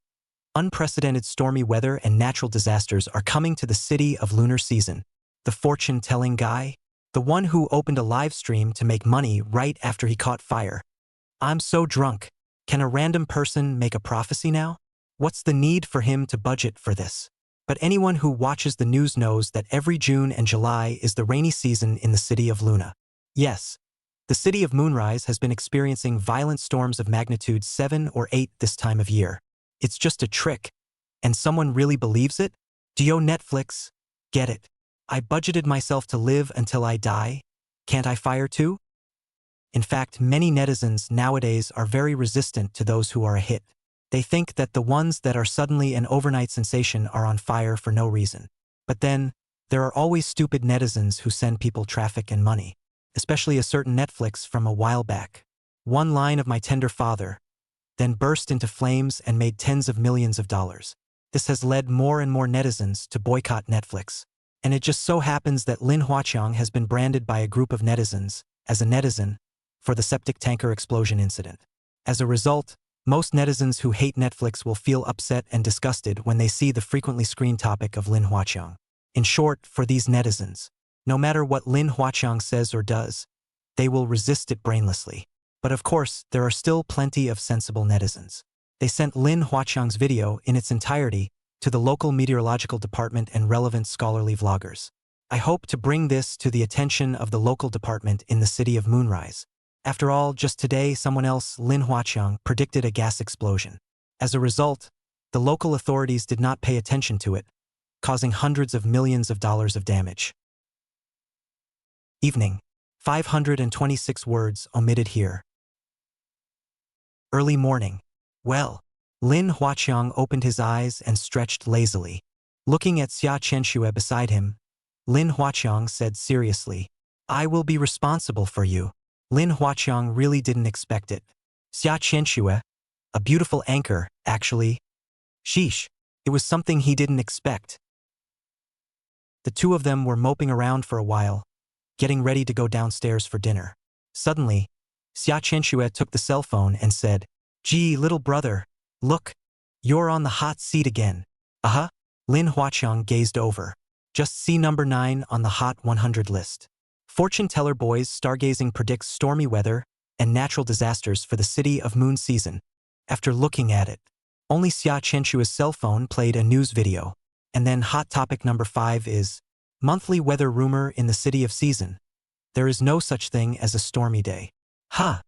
Unprecedented stormy weather and natural disasters are coming to the city of lunar season. The fortune-telling guy? The one who opened a live stream to make money right after he caught fire. I'm so drunk. Can a random person make a prophecy now? What's the need for him to budget for this? But anyone who watches the news knows that every June and July is the rainy season in the city of Luna. Yes, the city of Moonrise has been experiencing violent storms of magnitude 7 or 8 this time of year. It's just a trick. And someone really believes it? Dio Netflix. Get it. I budgeted myself to live until I die. Can't I fire too? In fact, many netizens nowadays are very resistant to those who are a hit. They think that the ones that are suddenly an overnight sensation are on fire for no reason. But then, there are always stupid netizens who send people traffic and money. Especially a certain Netflix from a while back. One line of my tender father, then burst into flames and made tens of millions of dollars. This has led more and more netizens to boycott Netflix. And it just so happens that Lin Huaqiang has been branded by a group of netizens as a netizen for the septic tanker explosion incident. As a result, most netizens who hate Netflix will feel upset and disgusted when they see the frequently screened topic of Lin Huaqiang. In short, for these netizens, no matter what Lin Huaqiang says or does, they will resist it brainlessly. But of course, there are still plenty of sensible netizens. They sent Lin Huaqiang's video in its entirety to the local meteorological department and relevant scholarly vloggers. I hope to bring this to the attention of the local department in the city of Moonrise. After all, just today someone else, Lin Huaqiang, predicted a gas explosion. As a result, the local authorities did not pay attention to it, causing hundreds of millions of dollars of damage. Evening. 526 words omitted here. Early morning. Well, Lin Huaqiang opened his eyes and stretched lazily. Looking at Xia Qianxue beside him, Lin Huaqiang said seriously, I will be responsible for you. Lin Huaqiang really didn't expect it. Xia Qianxue, a beautiful anchor, actually. Sheesh, it was something he didn't expect. The two of them were moping around for a while, getting ready to go downstairs for dinner. Suddenly, Xia Qianxue took the cell phone and said, Gee, little brother, look, you're on the hot seat again. Uh-huh. Lin Huaqiang gazed over. Just see number 9 on the Hot 100 list. Fortune teller boys stargazing predicts stormy weather and natural disasters for the city of moon season. After looking at it, only Xia Qianxue's cell phone played a news video. And then hot topic number 5 is monthly weather rumor in the city of season. There is no such thing as a stormy day. Ha!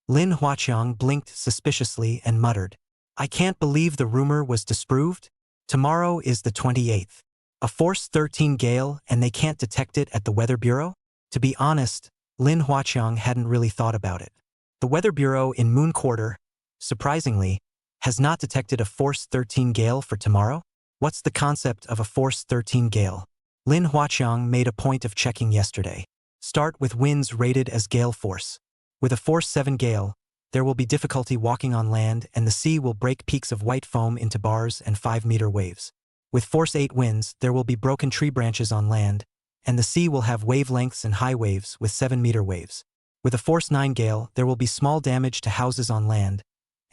Lin Huaqiang blinked suspiciously and muttered, I can't believe the rumor was disproved. Tomorrow is the 28th. A force 13 gale and they can't detect it at the Weather Bureau? To be honest, Lin Huaqiang hadn't really thought about it. The Weather Bureau in Moon Quarter, surprisingly, has not detected a force 13 gale for tomorrow? What's the concept of a force 13 gale? Lin Huaqiang made a point of checking yesterday. Start with winds rated as gale force. With a force 7 gale, there will be difficulty walking on land and the sea will break peaks of white foam into bars and 5-meter waves. With force 8 winds, there will be broken tree branches on land, and the sea will have wavelengths and high waves with 7-meter waves. With a force 9 gale, there will be small damage to houses on land,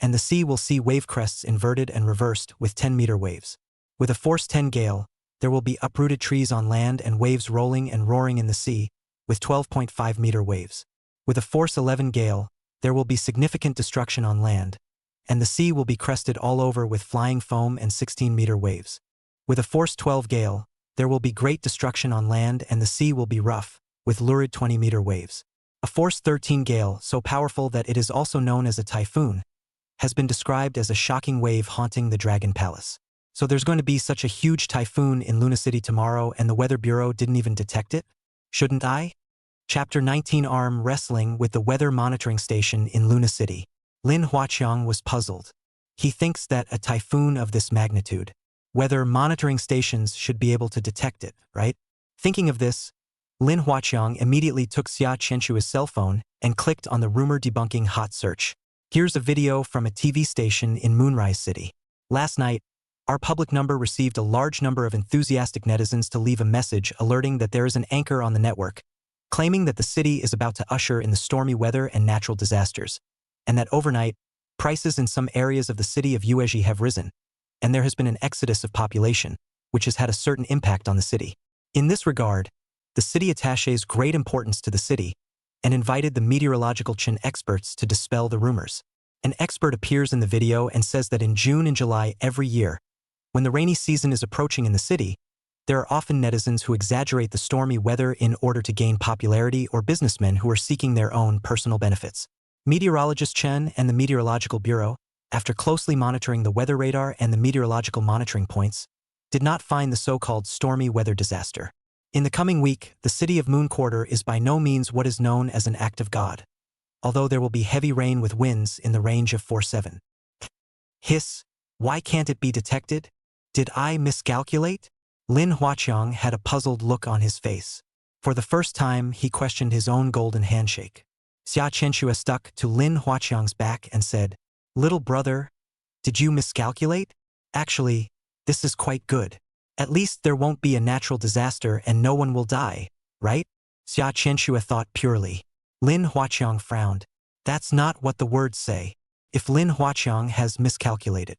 and the sea will see wave crests inverted and reversed with 10-meter waves. With a force 10 gale, there will be uprooted trees on land and waves rolling and roaring in the sea with 12.5-meter waves. With a force 11 gale, there will be significant destruction on land, and the sea will be crested all over with flying foam and 16-meter waves. With a force 12 gale, there will be great destruction on land and the sea will be rough, with lurid 20-meter waves. A force 13 gale, so powerful that it is also known as a typhoon, has been described as a shocking wave haunting the Dragon Palace. So there's going to be such a huge typhoon in Luna City tomorrow and the Weather Bureau didn't even detect it? Shouldn't I? Chapter 19 Arm Wrestling with the Weather Monitoring Station in Luna City. Lin Huaqiang was puzzled. He thinks that a typhoon of this magnitude, weather monitoring stations should be able to detect it, right? Thinking of this, Lin Huaqiang immediately took Xia Qianxue's cell phone and clicked on the rumor debunking hot search. Here's a video from a TV station in Moonrise City. Last night, our public number received a large number of enthusiastic netizens to leave a message alerting that there is an anchor on the network, claiming that the city is about to usher in the stormy weather and natural disasters, and that overnight, prices in some areas of the city of Ueji have risen, and there has been an exodus of population, which has had a certain impact on the city. In this regard, the city attaches great importance to the city and invited the meteorological Chin experts to dispel the rumors. An expert appears in the video and says that in June and July every year, when the rainy season is approaching in the city, there are often netizens who exaggerate the stormy weather in order to gain popularity or businessmen who are seeking their own personal benefits. Meteorologist Chen and the Meteorological Bureau, after closely monitoring the weather radar and the meteorological monitoring points, did not find the so-called stormy weather disaster. In the coming week, the city of Moon Quarter is by no means what is known as an act of God, although there will be heavy rain with winds in the range of 4-7. Hiss, why can't it be detected? Did I miscalculate? Lin Huaqiang had a puzzled look on his face. For the first time, he questioned his own golden handshake. Xia Chenxue stuck to Lin Huaqiang's back and said, "Little brother, did you miscalculate? Actually, this is quite good. At least there won't be a natural disaster and no one will die, right?" Xia Chenxue thought purely. Lin Huaqiang frowned. That's not what the words say. If Lin Huaqiang has miscalculated,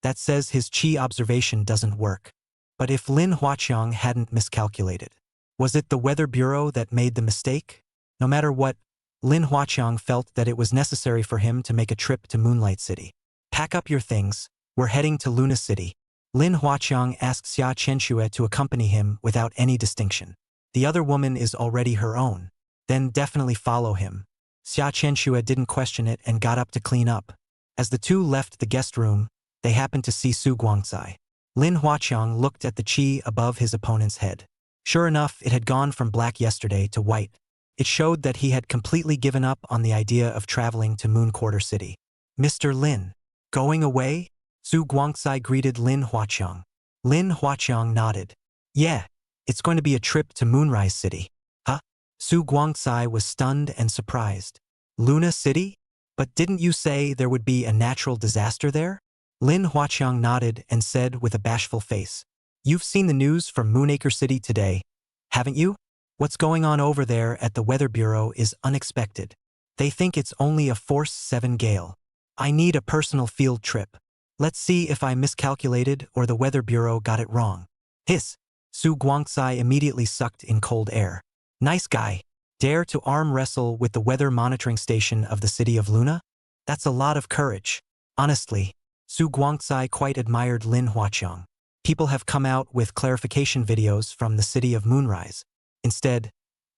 that says his qi observation doesn't work. But if Lin Huaqiang hadn't miscalculated, was it the Weather Bureau that made the mistake? No matter what, Lin Huaqiang felt that it was necessary for him to make a trip to Moonlight City. Pack up your things, we're heading to Luna City. Lin Huaqiang asked Xia Chenxue to accompany him without any distinction. The other woman is already her own. Then definitely follow him. Xia Chenxue didn't question it and got up to clean up. As the two left the guest room, they happened to see Su Guangcai. Lin Huaqiang looked at the qi above his opponent's head. Sure enough, it had gone from black yesterday to white. It showed that he had completely given up on the idea of traveling to Moon Quarter City. "Mr. Lin, going away?" Su Guangcai greeted Lin Huaqiang. Lin Huaqiang nodded. "Yeah, it's going to be a trip to Moonrise City." "Huh?" Su Guangcai was stunned and surprised. "Luna City? But didn't you say there would be a natural disaster there?" Lin Huaqiang nodded and said with a bashful face, "You've seen the news from Moonacre City today, haven't you? What's going on over there at the Weather Bureau is unexpected. They think it's only a force 7 gale. I need a personal field trip. Let's see if I miscalculated or the Weather Bureau got it wrong." "Hiss." Su Guangcai immediately sucked in cold air. "Nice guy. Dare to arm wrestle with the weather monitoring station of the city of Luna? That's a lot of courage. Honestly." Su Guangcai quite admired Lin Huaqiang. People have come out with clarification videos from the city of Moonrise. Instead,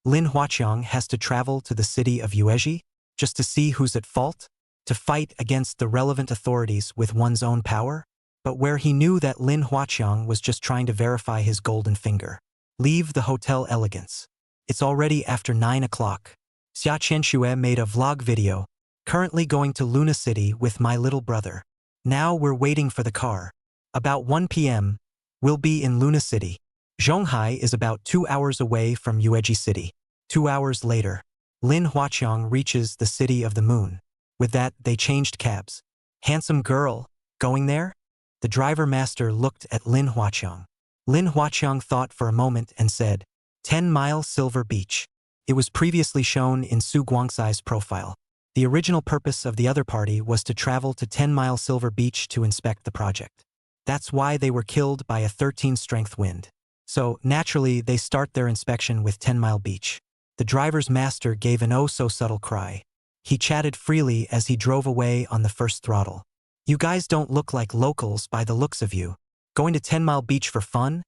Lin Huaqiang has to travel to the city of Ueji just to see who's at fault, to fight against the relevant authorities with one's own power, but where he knew that Lin Huaqiang was just trying to verify his golden finger. Leave the Hotel Elegance. It's already after 9 o'clock. Xia Chenxue made a vlog video, currently going to Luna City with my little brother. Now we're waiting for the car. About 1 p.m., we'll be in Luna City. Zhonghai is about 2 hours away from Ueji City. 2 hours later, Lin Huaqiang reaches the City of the Moon. With that, they changed cabs. "Handsome girl, going there?" The driver master looked at Lin Huaqiang. Lin Huaqiang thought for a moment and said, 10 Mile Silver Beach. It was previously shown in Su Guangcai's profile. The original purpose of the other party was to travel to 10 Mile Silver Beach to inspect the project. That's why they were killed by a 13-strength wind. So, naturally, they start their inspection with 10 Mile Beach. The driver's master gave an oh-so-subtle cry. He chatted freely as he drove away on the first throttle. "You guys don't look like locals by the looks of you. Going to 10 Mile Beach for fun?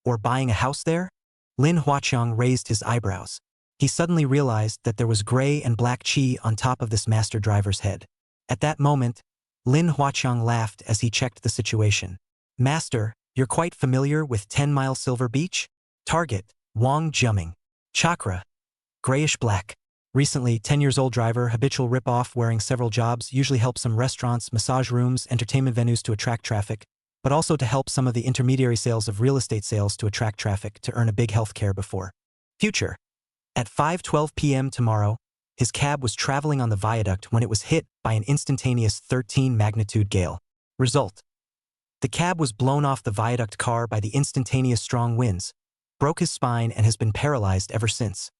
Or buying a house there?" Lin Huaqiang raised his eyebrows. He suddenly realized that there was gray and black qi on top of this master driver's head. At that moment, Lin Huaqiang laughed as he checked the situation. "Master, you're quite familiar with 10 Mile Silver Beach? Target, Wang Juming. Chakra, grayish-black. Recently, 10-years-old driver, habitual rip-off wearing several jobs, usually helps some restaurants, massage rooms, entertainment venues to attract traffic, but also to help some of the intermediary sales of real estate sales to attract traffic to earn a big healthcare before. Future. At 5:12 p.m. tomorrow, His cab was traveling on the viaduct when it was hit by an instantaneous 13-magnitude gale. Result: the cab was blown off the viaduct car by the instantaneous strong winds, broke his spine, and has been paralyzed ever since.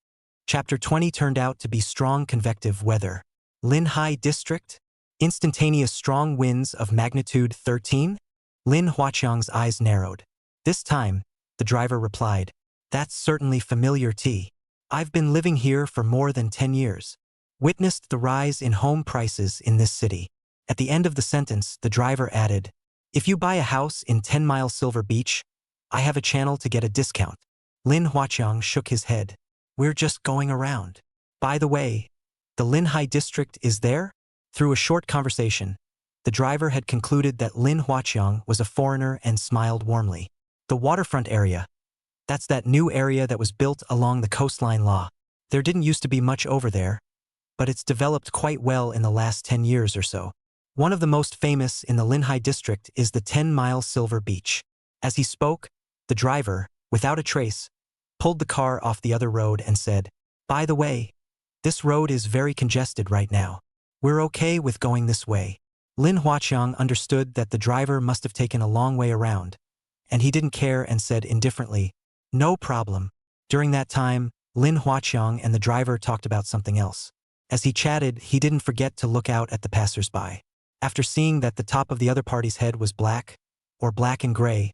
Chapter 20 turned out to be strong convective weather. Linhai District? Instantaneous strong winds of magnitude 13? Lin Huaqiang's eyes narrowed. This time, the driver replied, "That's certainly familiar tea. I've been living here for more than 10 years. Witnessed the rise in home prices in this city." At the end of the sentence, the driver added, "If you buy a house in 10 Mile Silver Beach, I have a channel to get a discount." Lin Huaqiang shook his head. "We're just going around. By the way, the Linhai district is there?" Through a short conversation, the driver had concluded that Lin Huaqiang was a foreigner and smiled warmly. "The waterfront area. That's that new area that was built along the coastline law. There didn't used to be much over there, but it's developed quite well in the last 10 years or so. One of the most famous in the Linhai district is the 10 Mile Silver Beach." As he spoke, the driver, without a trace, pulled the car off the other road and said, "By the way, this road is very congested right now. We're okay with going this way." Lin Huaqiang understood that the driver must have taken a long way around, and he didn't care and said indifferently, "No problem." During that time, Lin Huaqiang and the driver talked about something else. As he chatted, he didn't forget to look out at the passers-by. After seeing that the top of the other party's head was black, or black and gray,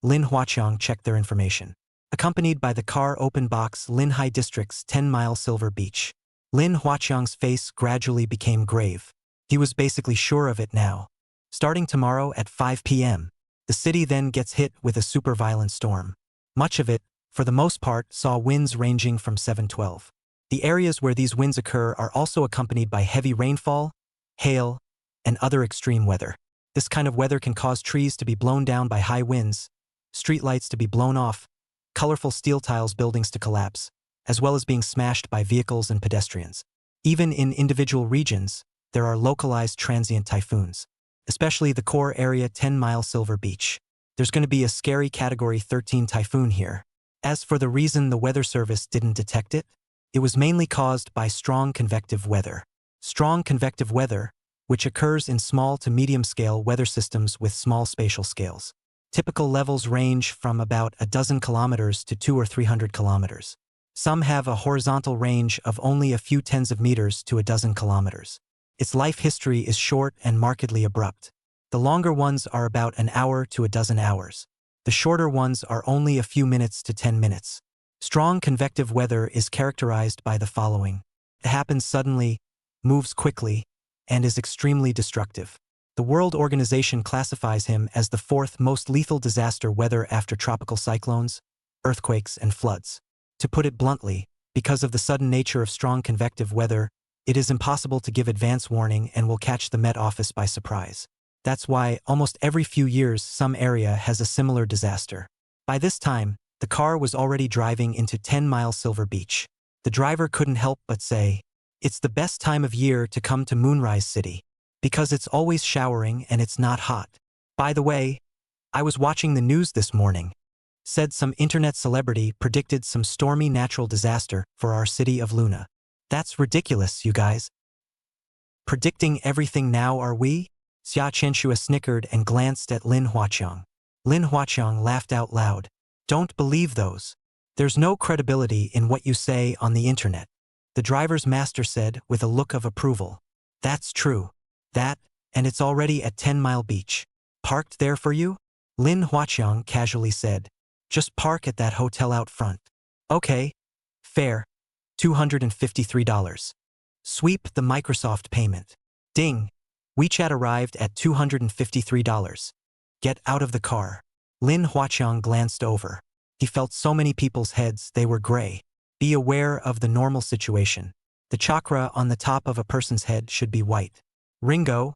Lin Huaqiang checked their information. Accompanied by the car open box Linhai District's 10 Mile Silver Beach. Lin Huaqiang's face gradually became grave. He was basically sure of it now. Starting tomorrow at 5 p.m., the city then gets hit with a super violent storm. Much of it, for the most part, saw winds ranging from 712. The areas where these winds occur are also accompanied by heavy rainfall, hail, and other extreme weather. This kind of weather can cause trees to be blown down by high winds, streetlights to be blown off, colorful steel tiles buildings to collapse, as well as being smashed by vehicles and pedestrians. Even in individual regions, there are localized transient typhoons, especially the core area 10 Mile Silver Beach. There's going to be a scary Category 13 typhoon here. As for the reason the weather service didn't detect it, it was mainly caused by strong convective weather. Strong convective weather, which occurs in small to medium-scale weather systems with small spatial scales. Typical levels range from about a dozen kilometers to 200 or 300 kilometers. Some have a horizontal range of only a few tens of meters to a dozen kilometers. Its life history is short and markedly abrupt. The longer ones are about an hour to a dozen hours. The shorter ones are only a few minutes to 10 minutes. Strong convective weather is characterized by the following. It happens suddenly, moves quickly, and is extremely destructive. The World Organization classifies him as the fourth most lethal disaster weather after tropical cyclones, earthquakes, and floods. To put it bluntly, because of the sudden nature of strong convective weather, it is impossible to give advance warning and will catch the Met Office by surprise. That's why almost every few years some area has a similar disaster. By this time, the car was already driving into 10 Mile Silver Beach. The driver couldn't help but say, "It's the best time of year to come to Moonrise City, because it's always showering and it's not hot. By the way, I was watching the news this morning. Said some internet celebrity predicted some stormy natural disaster for our city of Luna. That's ridiculous, you guys. Predicting everything now, are we?" Xia Chenshua snickered and glanced at Lin Huaqiang. Lin Huaqiang laughed out loud. "Don't believe those. There's no credibility in what you say on the internet." The driver's master said with a look of approval. "That's true. That, and it's already at 10 Mile Beach. Parked there for you?" Lin Huaqiang casually said. "Just park at that hotel out front." "Okay. Fair. $253. Sweep the Microsoft payment." Ding. WeChat arrived at $253. "Get out of the car." Lin Huaqiang glanced over. He felt so many people's heads, they were gray. Be aware of the normal situation. The chakra on the top of a person's head should be white. "Ringo,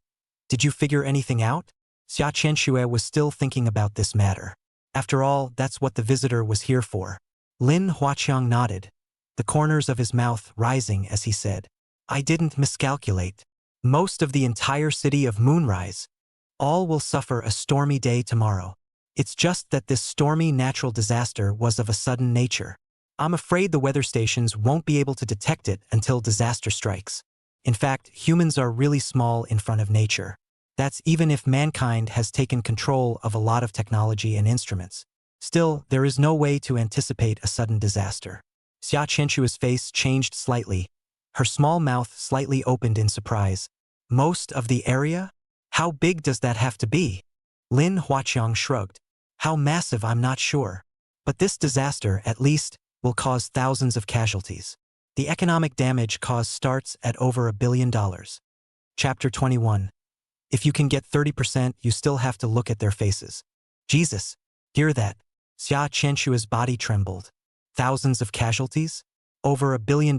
did you figure anything out?" Xia Chenshue was still thinking about this matter. After all, that's what the visitor was here for. Lin Huaqiang nodded, the corners of his mouth rising as he said, "I didn't miscalculate. Most of the entire city of Moonrise, all will suffer a stormy day tomorrow. It's just that this stormy natural disaster was of a sudden nature. I'm afraid the weather stations won't be able to detect it until disaster strikes. In fact, humans are really small in front of nature. That's even if mankind has taken control of a lot of technology and instruments. Still, there is no way to anticipate a sudden disaster. Xia Qianxua's face changed slightly. Her small mouth slightly opened in surprise. Most of the area? How big does that have to be? Lin Huaqiang shrugged. How massive, I'm not sure. But this disaster, at least, will cause thousands of casualties. The economic damage caused starts at over $1 billion. Chapter 21. If you can get 30%, you still have to look at their faces. Jesus, hear that? Xia Qianxua's body trembled. Thousands of casualties? Over $1 billion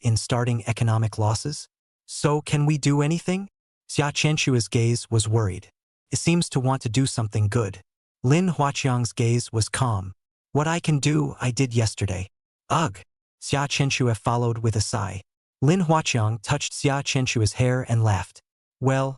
in starting economic losses? So can we do anything? Xia Qianxua's gaze was worried. It seems to want to do something good. Lin Huaqiang's gaze was calm. What I can do, I did yesterday. Ugh. Xia Qianxua followed with a sigh. Lin Huaqiang touched Xia Qianxua's hair and laughed. Well,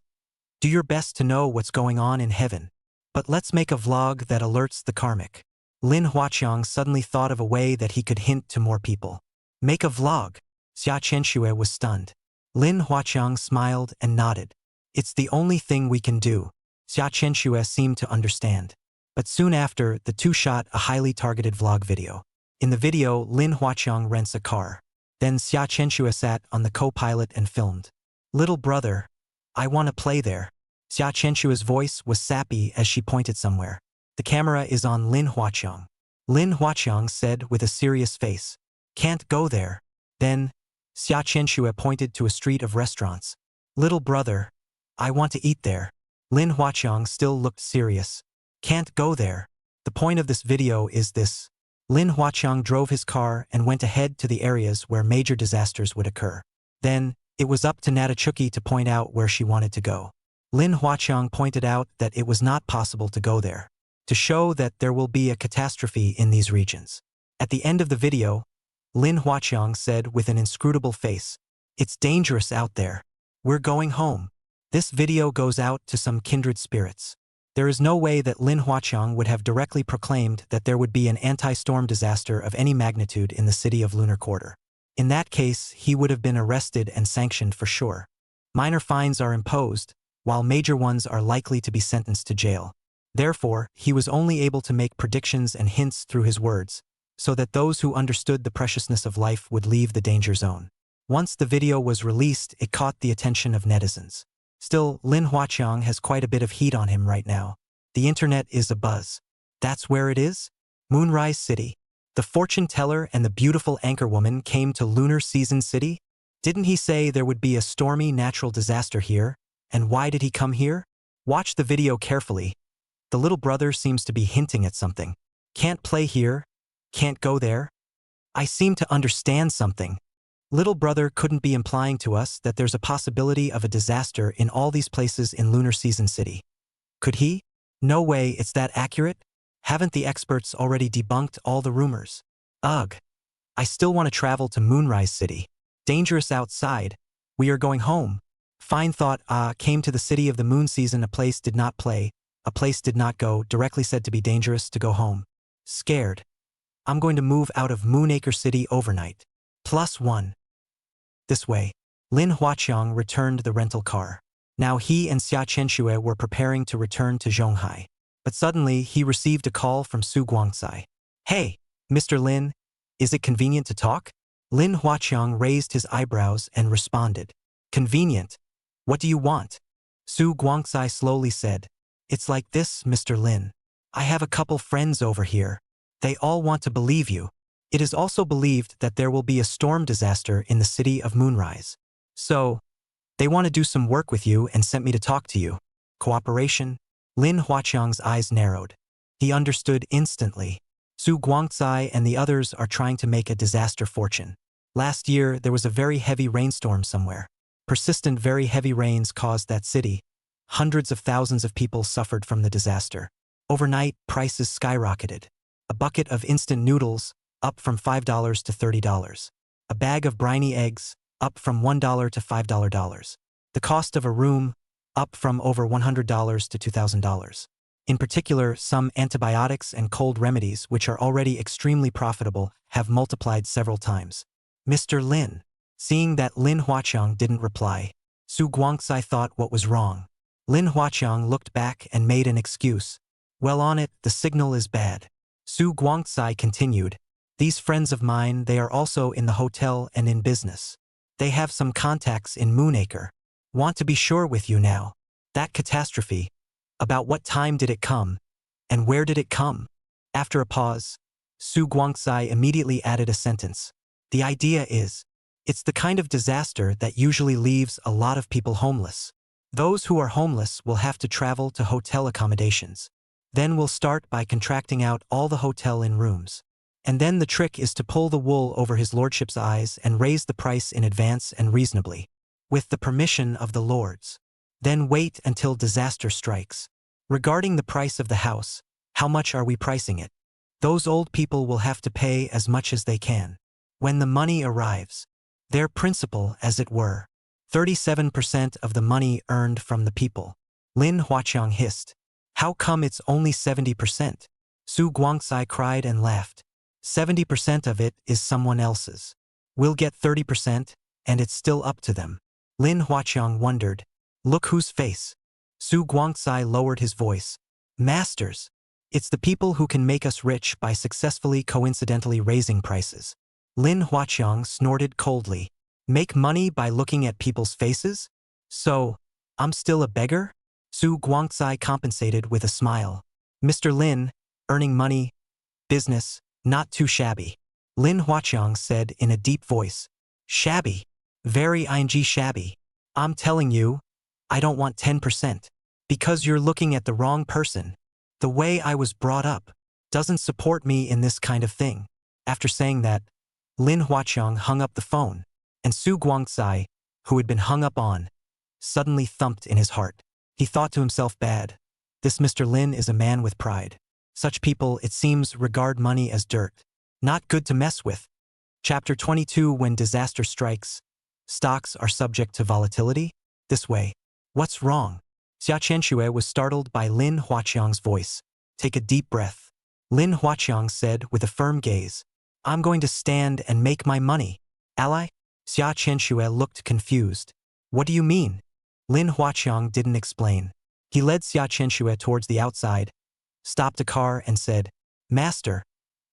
do your best to know what's going on in heaven. But let's make a vlog that alerts the karmic. Lin Huaqiang suddenly thought of a way that he could hint to more people. Make a vlog. Xia Qianxua was stunned. Lin Huaqiang smiled and nodded. It's the only thing we can do. Xia Qianxua seemed to understand. But soon after, the two shot a highly targeted vlog video. In the video, Lin Huaqiang rents a car. Then Xia Qianxua sat on the co-pilot and filmed. Little brother, I want to play there. Xia Qianxua's voice was sappy as she pointed somewhere. The camera is on Lin Huaqiang. Lin Huaqiang said with a serious face. Can't go there. Then, Xia Qianxua pointed to a street of restaurants. Little brother, I want to eat there. Lin Huaqiang still looked serious. Can't go there. The point of this video is this. Lin Huaqiang drove his car and went ahead to the areas where major disasters would occur. Then, it was up to Natachuki to point out where she wanted to go. Lin Huaqiang pointed out that it was not possible to go there, to show that there will be a catastrophe in these regions. At the end of the video, Lin Huaqiang said with an inscrutable face, It's dangerous out there. We're going home. This video goes out to some kindred spirits. There is no way that Lin Huaqiang would have directly proclaimed that there would be an anti-storm disaster of any magnitude in the city of Lunar Quarter. In that case, he would have been arrested and sanctioned for sure. Minor fines are imposed, while major ones are likely to be sentenced to jail. Therefore, he was only able to make predictions and hints through his words, so that those who understood the preciousness of life would leave the danger zone. Once the video was released, it caught the attention of netizens. Still, Lin Huaqiang has quite a bit of heat on him right now. The internet is abuzz. That's where it is? Moonrise City. The fortune teller and the beautiful anchorwoman came to Lunar Season City? Didn't he say there would be a stormy natural disaster here? And why did he come here? Watch the video carefully. The little brother seems to be hinting at something. Can't play here? Can't go there? I seem to understand something. Little brother couldn't be implying to us that there's a possibility of a disaster in all these places in Lunar Season City. Could he? No way it's that accurate. Haven't the experts already debunked all the rumors? Ugh. I still want to travel to Moonrise City. Dangerous outside. We are going home. Fine thought, came to the city of the moon season, a place did not play, a place did not go, directly said to be dangerous to go home. Scared. I'm going to move out of Moonacre City overnight. +1. This way. Lin Huaqiang returned the rental car. Now he and Xia Qianxua were preparing to return to Zhonghai. But suddenly he received a call from Su Guangcai. Hey, Mr. Lin, is it convenient to talk? Lin Huaqiang raised his eyebrows and responded. Convenient? What do you want? Su Guangcai slowly said. It's like this, Mr. Lin. I have a couple friends over here. They all want to believe you. It is also believed that there will be a storm disaster in the city of Moonrise. So, they want to do some work with you and sent me to talk to you. Cooperation? Lin Huaqiang's eyes narrowed. He understood instantly. Su Guangcai and the others are trying to make a disaster fortune. Last year, there was a very heavy rainstorm somewhere. Persistent very heavy rains caused that city. Hundreds of thousands of people suffered from the disaster. Overnight, prices skyrocketed. A bucket of instant noodles, up from $5 to $30. A bag of briny eggs, up from $1 to $5. The cost of a room, up from over $100 to $2,000. In particular, some antibiotics and cold remedies, which are already extremely profitable, have multiplied several times. Mr. Lin. Seeing that Lin Huaqiang didn't reply, Su Guangxi thought what was wrong. Lin Huaqiang looked back and made an excuse. Well, on it, the signal is bad. Su Guangxi continued. These friends of mine, they are also in the hotel and in business. They have some contacts in Moonacre. Want to be sure with you now. That catastrophe. About what time did it come? And where did it come? After a pause, Su Guangxi immediately added a sentence. The idea is, it's the kind of disaster that usually leaves a lot of people homeless. Those who are homeless will have to travel to hotel accommodations. Then we'll start by contracting out all the hotel in rooms. And then the trick is to pull the wool over his lordship's eyes and raise the price in advance and reasonably, with the permission of the lords. Then wait until disaster strikes. Regarding the price of the house, how much are we pricing it? Those old people will have to pay as much as they can. When the money arrives, their principal, as it were, 37% of the money earned from the people. Lin Huaqiang hissed. How come it's only 70%? Su Guangxi cried and laughed. 70% of it is someone else's. We'll get 30%, and it's still up to them. Lin Huaqiang wondered. Look whose face. Su Guangxi lowered his voice. Masters. It's the people who can make us rich by successfully coincidentally raising prices. Lin Huaqiang snorted coldly. Make money by looking at people's faces? So, I'm still a beggar? Su Guangxi compensated with a smile. Mr. Lin, earning money, business, not too shabby. Lin Huaqiang said in a deep voice. Shabby. Very shabby. I'm telling you, I don't want 10%. Because you're looking at the wrong person. The way I was brought up doesn't support me in this kind of thing. After saying that, Lin Huaqiang hung up the phone, and Su Guangxi, who had been hung up on, suddenly thumped in his heart. He thought to himself, bad. This Mr. Lin is a man with pride. Such people, it seems, regard money as dirt. Not good to mess with. Chapter 22. When disaster strikes, stocks are subject to volatility? This way. What's wrong? Xia Chenxue was startled by Lin Huaqiang's voice. Take a deep breath. Lin Huaqiang said with a firm gaze. I'm going to stand and make my money. Ally? Xia Chenxue looked confused. What do you mean? Lin Huaqiang didn't explain. He led Xia Chenxue towards the outside, stopped a car and said, Master,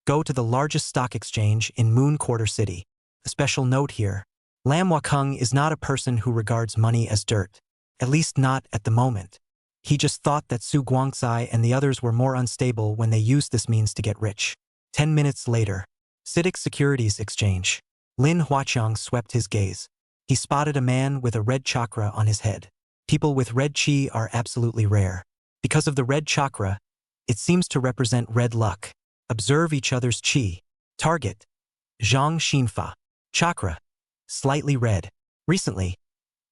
go to the largest stock exchange in Moon Quarter City. A special note here. Lam Wakeng is not a person who regards money as dirt. At least not at the moment. He just thought that Su Guangxi and the others were more unstable when they used this means to get rich. 10 minutes later. CITIC Securities Exchange. Lin Huaqiang swept his gaze. He spotted a man with a red chakra on his head. People with red qi are absolutely rare. Because of the red chakra, it seems to represent red luck. Observe each other's qi. Target. Zhang Xinfa. Chakra. Slightly red. Recently.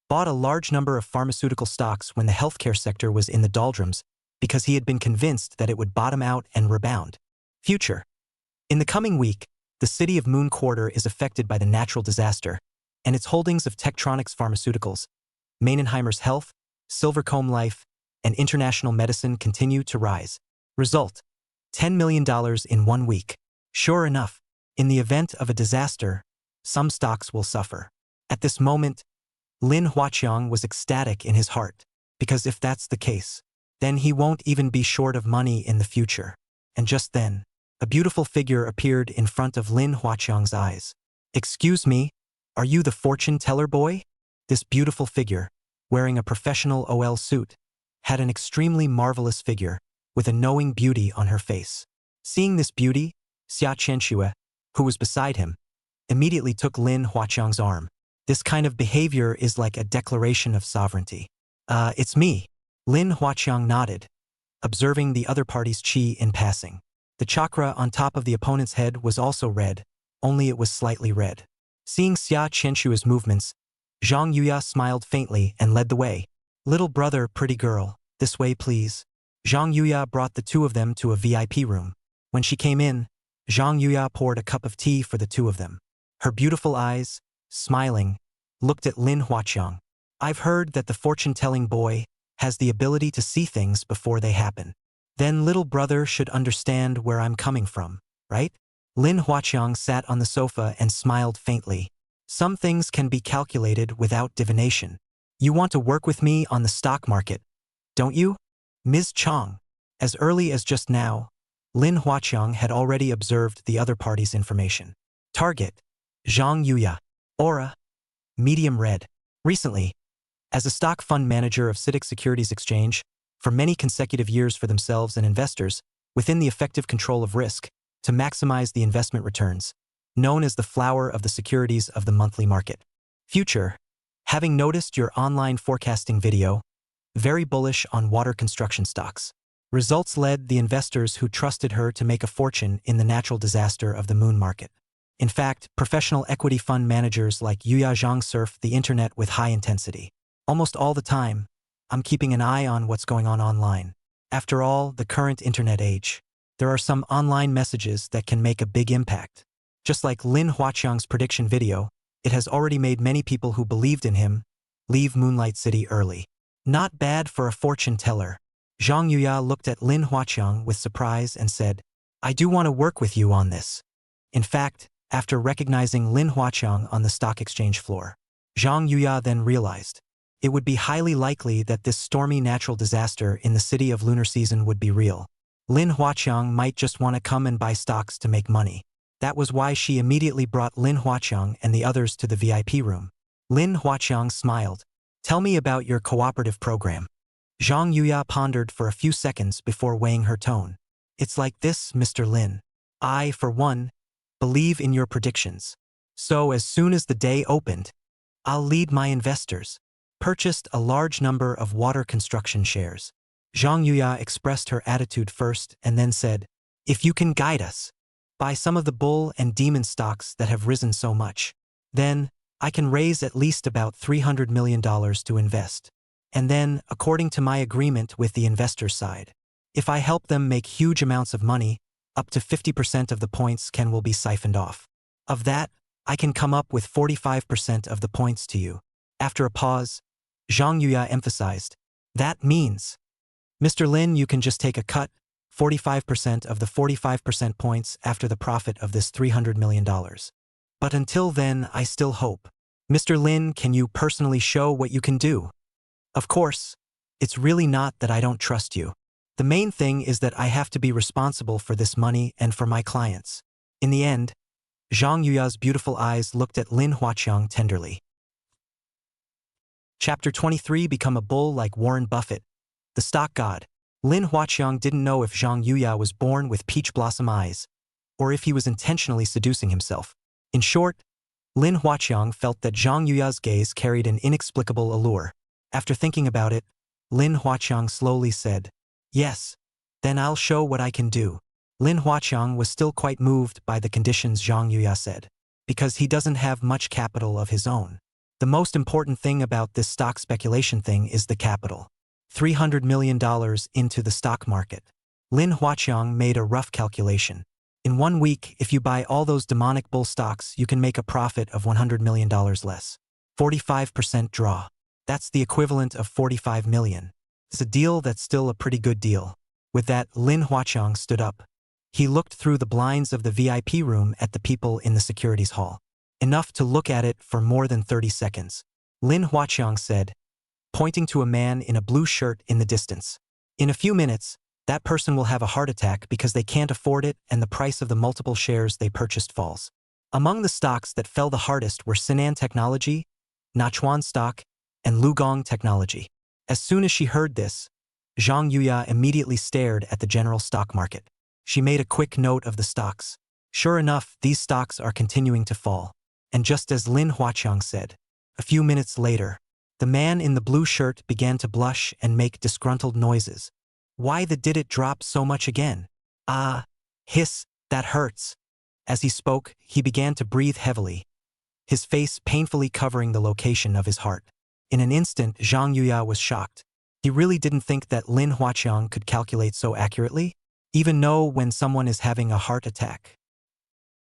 Bought a large number of pharmaceutical stocks when the healthcare sector was in the doldrums because he had been convinced that it would bottom out and rebound. Future. In the coming week, the city of Moon Quarter is affected by the natural disaster, and its holdings of Tektronix Pharmaceuticals, Mainenheimer's Health, Silvercomb Life, and International Medicine continue to rise. Result: $10 million in 1 week. Sure enough, in the event of a disaster, some stocks will suffer. At this moment, Lin Huaqiang was ecstatic in his heart, because if that's the case, then he won't even be short of money in the future. And just then, a beautiful figure appeared in front of Lin Huaqiang's eyes. Excuse me, are you the fortune teller boy? This beautiful figure, wearing a professional OL suit, had an extremely marvelous figure, with a knowing beauty on her face. Seeing this beauty, Xia Chenxue, who was beside him, immediately took Lin Huaqiang's arm. This kind of behavior is like a declaration of sovereignty. It's me. Lin Huaqiang nodded, observing the other party's qi in passing. The chakra on top of the opponent's head was also red, only it was slightly red. Seeing Xia Chenxue's movements, Zhang Yuya smiled faintly and led the way. Little brother, pretty girl, this way please. Zhang Yuya brought the two of them to a VIP room. When she came in, Zhang Yuya poured a cup of tea for the two of them. Her beautiful eyes, smiling, looked at Lin Huaqiang. I've heard that the fortune-telling boy has the ability to see things before they happen. Then little brother should understand where I'm coming from, right? Lin Huaqiang sat on the sofa and smiled faintly. Some things can be calculated without divination. You want to work with me on the stock market, don't you? Ms. Chong. As early as just now, Lin Huaqiang had already observed the other party's information. Target: Zhang Yuya. Aura: medium red. Recently, as a stock fund manager of CITIC Securities Exchange, for many consecutive years for themselves and investors, within the effective control of risk, to maximize the investment returns, known as the flower of the securities of the monthly market. Future: having noticed your online forecasting video, very bullish on water construction stocks. Results led the investors who trusted her to make a fortune in the natural disaster of the moon market. In fact, professional equity fund managers like Yuya Zhang surf the internet with high intensity. Almost all the time, I'm keeping an eye on what's going on online. After all, the current internet age, there are some online messages that can make a big impact. Just like Lin Huaqiang's prediction video, it has already made many people who believed in him leave Moonlight City early. Not bad for a fortune teller. Zhang Yuya looked at Lin Huaqiang with surprise and said, I do want to work with you on this. In fact, after recognizing Lin Huaqiang on the stock exchange floor, Zhang Yuya then realized it would be highly likely that this stormy natural disaster in the city of lunar season would be real. Lin Huaqiang might just want to come and buy stocks to make money. That was why she immediately brought Lin Huaqiang and the others to the VIP room. Lin Huaqiang smiled. Tell me about your cooperative program. Zhang Yuya pondered for a few seconds before weighing her tone. It's like this, Mr. Lin. I, for one, believe in your predictions. So as soon as the day opened, I'll lead my investors. Purchased a large number of water construction shares. Zhang Yuya expressed her attitude first and then said, if you can guide us, buy some of the bull and demon stocks that have risen so much, then I can raise at least about $300 million to invest. And then, according to my agreement with the investor's side, if I help them make huge amounts of money, up to 50% of the points will be siphoned off. Of that, I can come up with 45% of the points to you. After a pause, Zhang Yuya emphasized, that means, Mr. Lin, you can just take a cut, 45% of the 45% points after the profit of this $300 million. But until then, I still hope. Mr. Lin, can you personally show what you can do? Of course, it's really not that I don't trust you. The main thing is that I have to be responsible for this money and for my clients. In the end, Zhang Yuya's beautiful eyes looked at Lin Huaqiang tenderly. Chapter 23: Become a bull like Warren Buffett. The stock god. Lin Huaqiang didn't know if Zhang Yuya was born with peach blossom eyes, or if he was intentionally seducing himself. In short, Lin Huaqiang felt that Zhang Yuya's gaze carried an inexplicable allure. After thinking about it, Lin Huaqiang slowly said, yes, then I'll show what I can do. Lin Huaqiang was still quite moved by the conditions Zhang Yuya said, because he doesn't have much capital of his own. The most important thing about this stock speculation thing is the capital. $300 million into the stock market. Lin Huaqiang made a rough calculation. In 1 week, if you buy all those demonic bull stocks, you can make a profit of $100 million less. 45% draw. That's the equivalent of $45 million. It's a deal that's still a pretty good deal. With that, Lin Huaqiang stood up. He looked through the blinds of the VIP room at the people in the securities hall. Enough to look at it for more than 30 seconds. Lin Huaqiang said, pointing to a man in a blue shirt in the distance. In a few minutes, that person will have a heart attack because they can't afford it and the price of the multiple shares they purchased falls. Among the stocks that fell the hardest were Sinan Technology, Nachuan Stock, and Lugong Technology. As soon as she heard this, Zhang Yuya immediately stared at the general stock market. She made a quick note of the stocks. Sure enough, these stocks are continuing to fall. And just as Lin Huaqiang said, a few minutes later, the man in the blue shirt began to blush and make disgruntled noises. Why did it drop so much again? Ah, hiss, that hurts. As he spoke, he began to breathe heavily, his face painfully covering the location of his heart. In an instant, Zhang Yuya was shocked. He really didn't think that Lin Huaqiang could calculate so accurately, even know when someone is having a heart attack.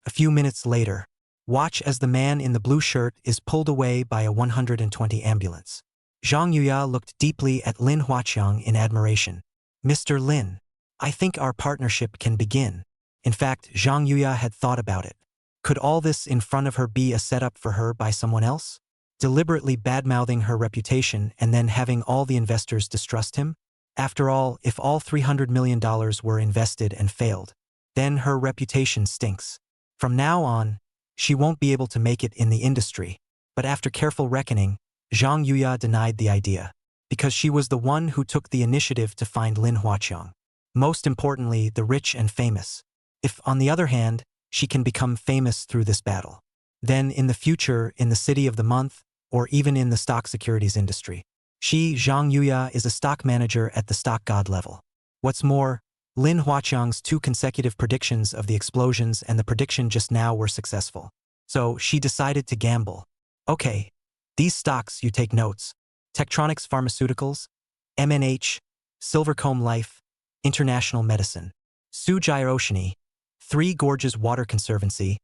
A few minutes later, watch as the man in the blue shirt is pulled away by a 120 ambulance. Zhang Yuya looked deeply at Lin Huaqiang in admiration. Mr. Lin, I think our partnership can begin. In fact, Zhang Yuya had thought about it. Could all this in front of her be a setup for her by someone else? Deliberately bad-mouthing her reputation and then having all the investors distrust him? After all, if all $300 million were invested and failed, then her reputation stinks. From now on, she won't be able to make it in the industry. But after careful reckoning, Zhang Yuya denied the idea, because she was the one who took the initiative to find Lin Huaqiang. Most importantly, the rich and famous. If, on the other hand, she can become famous through this battle, then in the future, in the city of the month, or even in the stock securities industry, she, Zhang Yuya, is a stock manager at the stock god level. What's more, Lin Huaqiang's 2 consecutive predictions of the explosions and the prediction just now were successful. So she decided to gamble. Okay, these stocks, you take notes: Tektronix Pharmaceuticals, MNH, Silvercomb Life, International Medicine, Sujai Oceany, Three Gorges Water Conservancy,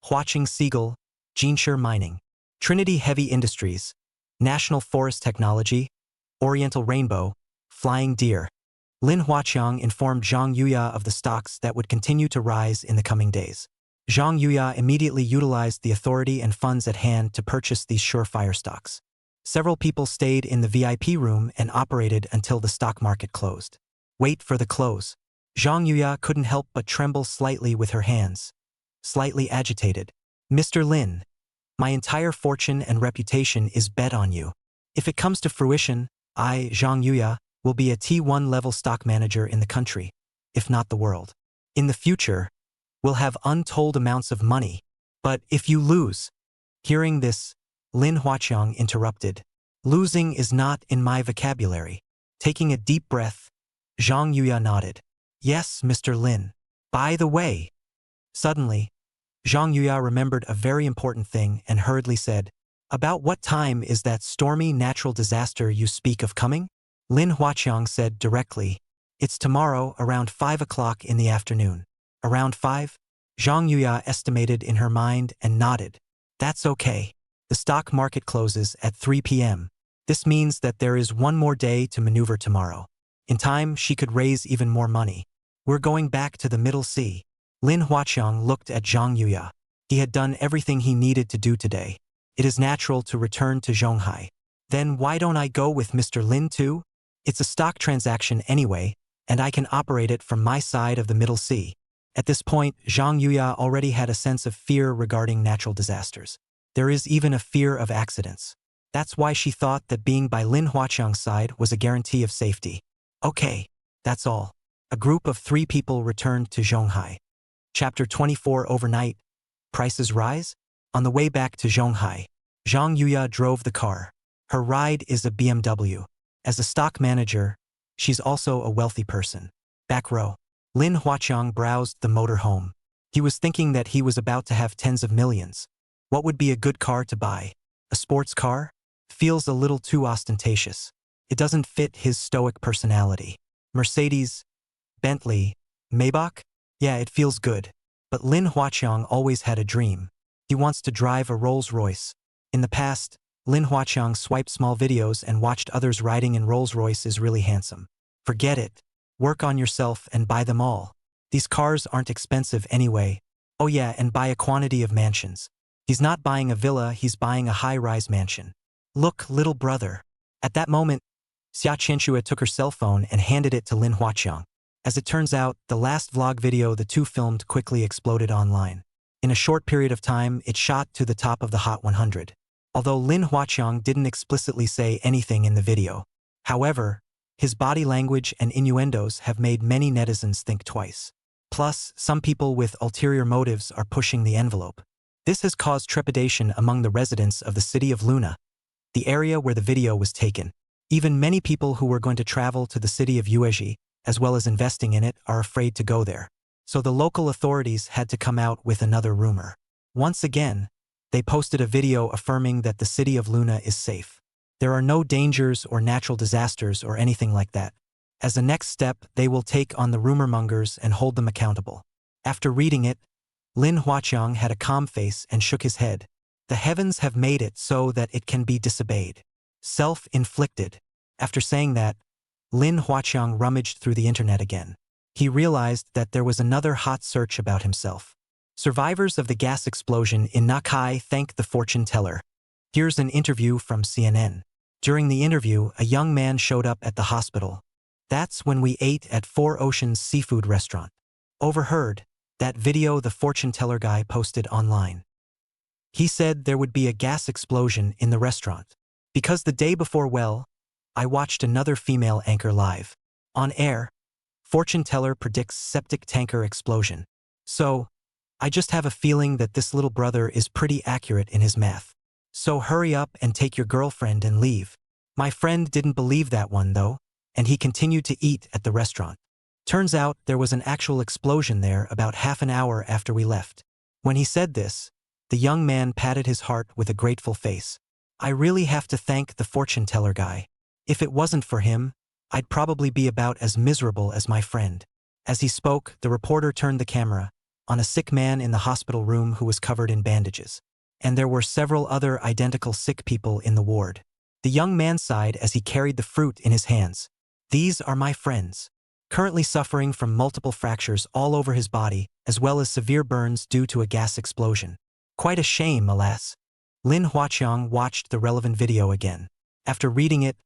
Huaching Siegel, Jinshir Mining, Trinity Heavy Industries, National Forest Technology, Oriental Rainbow, Flying Deer. Lin Huaqiang informed Zhang Yuya of the stocks that would continue to rise in the coming days. Zhang Yuya immediately utilized the authority and funds at hand to purchase these surefire stocks. Several people stayed in the VIP room and operated until the stock market closed. Wait for the close. Zhang Yuya couldn't help but tremble slightly with her hands. Slightly agitated. Mr. Lin, my entire fortune and reputation is bet on you. If it comes to fruition, I, Zhang Yuya, will be a T1 level stock manager in the country, if not the world. In the future, we'll have untold amounts of money. But if you lose... Hearing this, Lin Huaqiang interrupted. Losing is not in my vocabulary. Taking a deep breath, Zhang Yuya nodded. Yes, Mr. Lin. By the way... Suddenly, Zhang Yuya remembered a very important thing and hurriedly said, about what time is that stormy natural disaster you speak of coming? Lin Huaqiang said directly, it's tomorrow around 5 o'clock in the afternoon. Around 5? Zhang Yuya estimated in her mind and nodded. That's okay. The stock market closes at 3 p.m. This means that there is one more day to maneuver tomorrow. In time, she could raise even more money. We're going back to the Middle Sea. Lin Huaqiang looked at Zhang Yuya. He had done everything he needed to do today. It is natural to return to Zhonghai. Then why don't I go with Mr. Lin too? It's a stock transaction anyway, and I can operate it from my side of the Middle Sea. At this point, Zhang Yuya already had a sense of fear regarding natural disasters. There is even a fear of accidents. That's why she thought that being by Lin Huaqiang's side was a guarantee of safety. Okay, that's all. A group of 3 people returned to Zhonghai. Chapter 24 Overnight. Prices rise? On the way back to Zhonghai, Zhang Yuya drove the car. Her ride is a BMW. As a stock manager, she's also a wealthy person. Back row. Lin Huaqiang browsed the motor home. He was thinking that he was about to have tens of millions. What would be a good car to buy? A sports car? Feels a little too ostentatious. It doesn't fit his stoic personality. Mercedes? Bentley? Maybach? Yeah, it feels good. But Lin Huaqiang always had a dream. He wants to drive a Rolls-Royce. In the past, Lin Huaqiang swiped small videos and watched others riding in Rolls-Royce is really handsome. Forget it. Work on yourself and buy them all. These cars aren't expensive anyway. Oh yeah, and buy a quantity of mansions. He's not buying a villa, he's buying a high-rise mansion. Look, little brother. At that moment, Xia Qianxue took her cell phone and handed it to Lin Huaqiang. As it turns out, the last vlog video the two filmed quickly exploded online. In a short period of time, it shot to the top of the Hot 100. Although Lin Huaqiang didn't explicitly say anything in the video. However, his body language and innuendos have made many netizens think twice. Plus, some people with ulterior motives are pushing the envelope. This has caused trepidation among the residents of the city of Luna, the area where the video was taken. Even many people who were going to travel to the city of Yuezhi, as well as investing in it, are afraid to go there. So the local authorities had to come out with another rumor. Once again, they posted a video affirming that the city of Luna is safe. There are no dangers or natural disasters or anything like that. As a next step, they will take on the rumor mongers and hold them accountable. After reading it, Lin Huaqiang had a calm face and shook his head. The heavens have made it so that it can be disobeyed. Self-inflicted. After saying that, Lin Huaqiang rummaged through the internet again. he realized that there was another hot search about himself. Survivors of the gas explosion in Nakai thank the fortune teller. Here's an interview from CNN. During the interview, a young man showed up at the hospital. That's when we ate at Four Oceans Seafood Restaurant. Overheard that video the fortune teller guy posted online. He said there would be a gas explosion in the restaurant. Because the day before, I watched another female anchor live. On air, fortune teller predicts septic tanker explosion. So, I just have a feeling that this little brother is pretty accurate in his math. So hurry up and take your girlfriend and leave. My friend didn't believe that one though, and he continued to eat at the restaurant. Turns out there was an actual explosion there about half an hour after we left. When he said this, the young man patted his heart with a grateful face. I really have to thank the fortune teller guy. If it wasn't for him, I'd probably be about as miserable as my friend. As he spoke, the reporter turned the camera on a sick man in the hospital room who was covered in bandages. And there were several other identical sick people in the ward. The young man sighed as he carried the fruit in his hands. These are my friends. Currently suffering from multiple fractures all over his body, as well as severe burns due to a gas explosion. Quite a shame, alas. Lin Huaqiang watched the relevant video again. After reading it,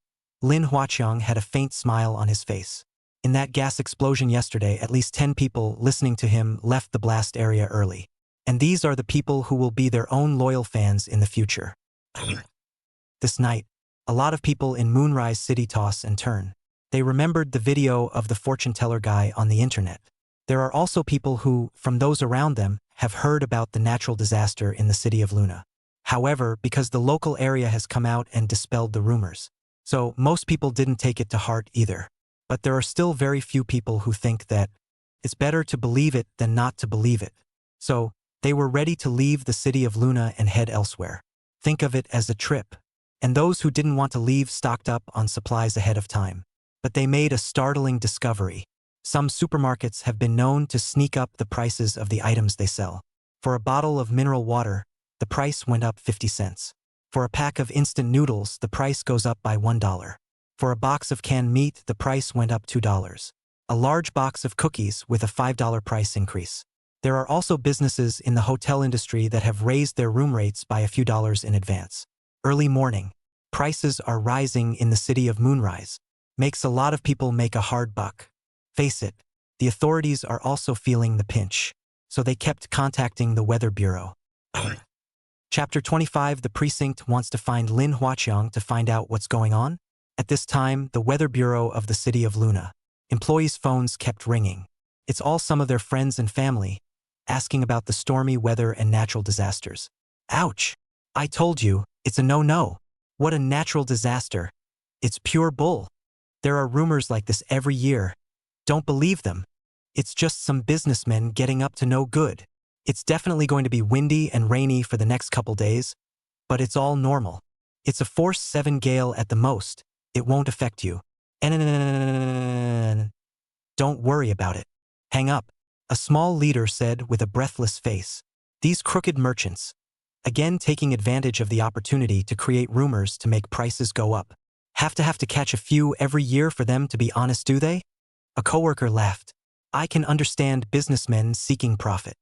Lin Huaqiang had a faint smile on his face. In that gas explosion yesterday, at least 10 people listening to him left the blast area early. And these are the people who will be their own loyal fans in the future. This night, a lot of people in Moonrise City toss and turn. They remembered the video of the fortune teller guy on the internet. There are also people who, from those around them, have heard about the natural disaster in the city of Luna. However, because the local area has come out and dispelled the rumors. So most people didn't take it to heart either. But there are still very few people who think that it's better to believe it than not to believe it. So, they were ready to leave the city of Luna and head elsewhere. Think of it as a trip. And those who didn't want to leave stocked up on supplies ahead of time. But they made a startling discovery. Some supermarkets have been known to sneak up the prices of the items they sell. For a bottle of mineral water, the price went up 50 cents. For a pack of instant noodles, the price goes up by $1. For a box of canned meat, the price went up $2. A large box of cookies with a $5 price increase. There are also businesses in the hotel industry that have raised their room rates by a few dollars in advance. Early morning. Prices are rising in the city of Moonrise. Makes a lot of people make a hard buck. Face it, the authorities are also feeling the pinch. So they kept contacting the Weather Bureau. Chapter 25. The precinct wants to find Lin Huaqiang to find out what's going on. At this time, the Weather Bureau of the city of Luna. Employees' phones kept ringing. It's all some of their friends and family, asking about the stormy weather and natural disasters. Ouch! I told you, it's a no-no. What a natural disaster. It's pure bull. There are rumors like this every year. Don't believe them. It's just some businessmen getting up to no good. It's definitely going to be windy and rainy for the next couple days, but it's all normal. It's a force 7 gale at the most. It won't affect you. Don't worry about it. Hang up. A small leader said with a breathless face. These crooked merchants, again taking advantage of the opportunity to create rumors to make prices go up. Have to catch a few every year for them to be honest, do they? A coworker laughed. I can understand businessmen seeking profit.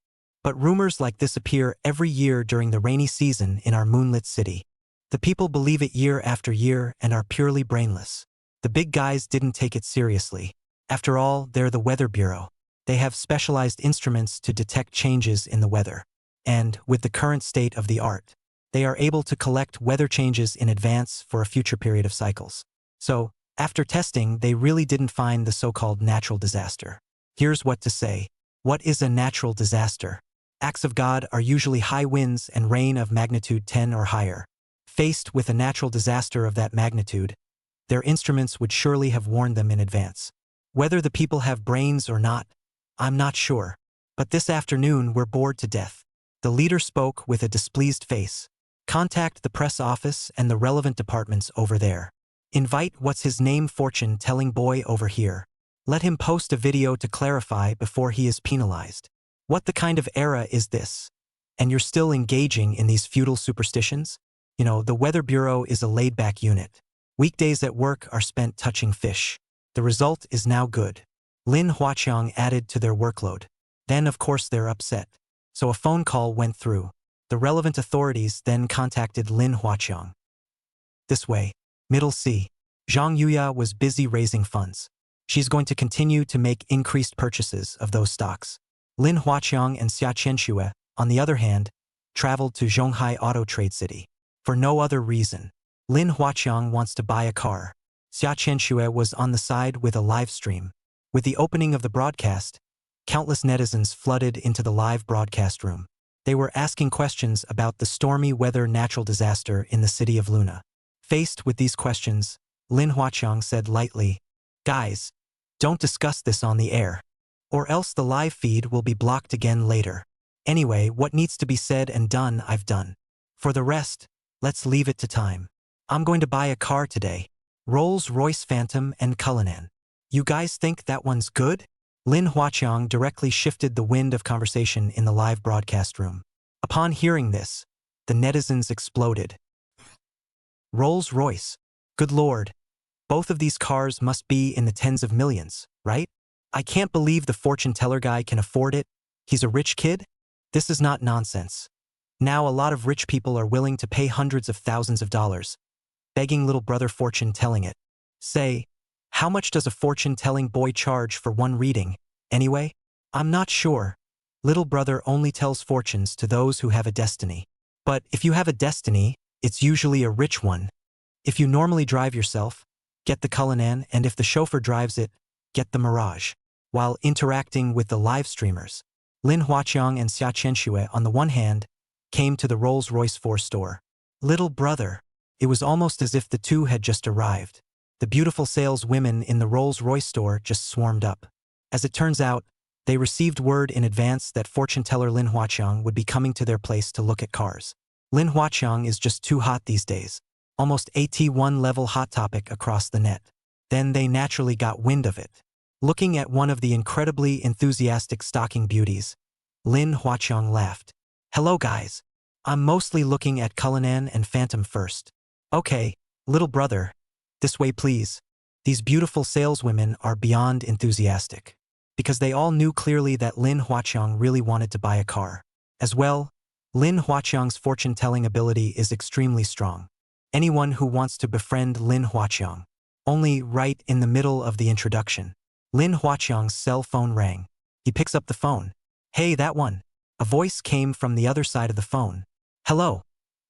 But rumors like this appear every year during the rainy season in our moonlit city. The people believe it year after year and are purely brainless. The big guys didn't take it seriously. After all, they're the Weather Bureau. They have specialized instruments to detect changes in the weather. And, with the current state of the art, they are able to collect weather changes in advance for a future period of cycles. So, after testing, they really didn't find the so-called natural disaster. Here's what to say. What is a natural disaster? Acts of God are usually high winds and rain of magnitude 10 or higher. Faced with a natural disaster of that magnitude, their instruments would surely have warned them in advance. Whether the people have brains or not, I'm not sure. But this afternoon we're bored to death. The leader spoke with a displeased face. Contact the press office and the relevant departments over there. Invite what's-his-name fortune-telling boy over here. Let him post a video to clarify before he is penalized. What the kind of era is this? And you're still engaging in these feudal superstitions? You know, the Weather Bureau is a laid-back unit. Weekdays at work are spent touching fish. The result is now good. Lin Huaqiang added to their workload. Then of course they're upset. So a phone call went through. The relevant authorities then contacted Lin Huaqiang. This way, Middle C. Zhang Yuya was busy raising funds. She's going to continue to make increased purchases of those stocks. Lin Huaqiang and Xia Qianxue, on the other hand, traveled to Zhonghai Auto Trade City. For no other reason. Lin Huaqiang wants to buy a car. Xia Qianxue was on the side with a live stream. With the opening of the broadcast, countless netizens flooded into the live broadcast room. They were asking questions about the stormy weather natural disaster in the city of Luna. Faced with these questions, Lin Huaqiang said lightly, "Guys, don't discuss this on the air. Or else the live feed will be blocked again later. Anyway, what needs to be said and done, I've done. For the rest, let's leave it to time. I'm going to buy a car today. Rolls-Royce Phantom and Cullinan. You guys think that one's good?" Lin Huaqiang directly shifted the wind of conversation in the live broadcast room. Upon hearing this, the netizens exploded. Rolls-Royce. Good lord. Both of these cars must be in the tens of millions, right? I can't believe the fortune teller guy can afford it. He's a rich kid? This is not nonsense. Now a lot of rich people are willing to pay hundreds of thousands of dollars, begging little brother fortune telling it. Say, how much does a fortune-telling boy charge for one reading, anyway? I'm not sure. Little brother only tells fortunes to those who have a destiny. But if you have a destiny, it's usually a rich one. If you normally drive yourself, get the Cullinan, and if the chauffeur drives it, get the Mirage. While interacting with the live streamers, Lin Huaqiang and Xia Qianxue, on the one hand, came to the Rolls-Royce 4 store. Little brother. It was almost as if the two had just arrived. The beautiful saleswomen in the Rolls-Royce store just swarmed up. As it turns out, they received word in advance that fortune teller Lin Huaqiang would be coming to their place to look at cars. Lin Huaqiang is just too hot these days. Almost AT1 level hot topic across the net. Then they naturally got wind of it. Looking at one of the incredibly enthusiastic stocking beauties, Lin Huaqiang laughed. "Hello guys. I'm mostly looking at Cullinan and Phantom first. Okay, little brother. This way please." These beautiful saleswomen are beyond enthusiastic. Because they all knew clearly that Lin Huaqiang really wanted to buy a car. As well, Lin Huaqiang's fortune-telling ability is extremely strong. Anyone who wants to befriend Lin Huaqiang. Only right in the middle of the introduction, Lin Huaqiang's cell phone rang. He picks up the phone. "Hey, that one." A voice came from the other side of the phone. "Hello.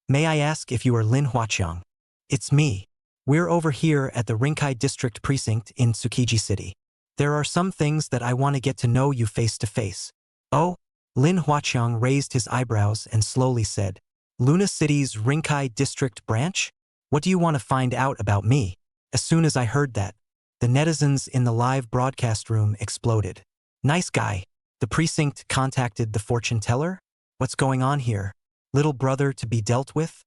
May I ask if you are Lin Huaqiang?" "It's me. We're over here at the Rinkai District Precinct in Tsukiji City. There are some things that I want to get to know you face to face." "Oh?" Lin Huaqiang raised his eyebrows and slowly said, "Luna City's Rinkai District branch? What do you want to find out about me?" As soon as I heard that, the netizens in the live broadcast room exploded. "Nice guy. The precinct contacted the fortune teller? What's going on here? Little brother to be dealt with?"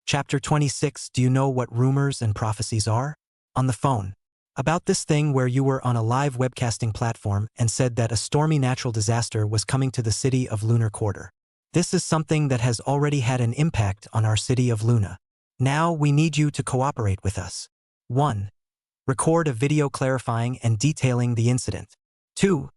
Chapter 26. Do you know what rumors and prophecies are? On the phone. About this thing where you were on a live webcasting platform and said that a stormy natural disaster was coming to the city of Lunar Quarter. This is something that has already had an impact on our city of Luna. Now we need you to cooperate with us. 1. Record a video clarifying and detailing the incident. 2.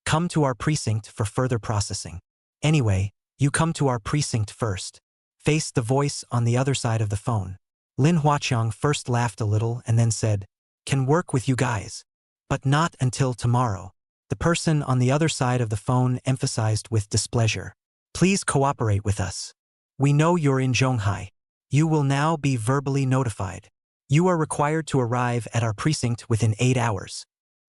Come to our precinct for further processing. Anyway, you come to our precinct first. Face the voice on the other side of the phone. Lin Huaqiang first laughed a little and then said, "Can work with you guys. But not until tomorrow." The person on the other side of the phone emphasized with displeasure. "Please cooperate with us. We know you're in Zhonghai. You will now be verbally notified. You are required to arrive at our precinct within 8 hours."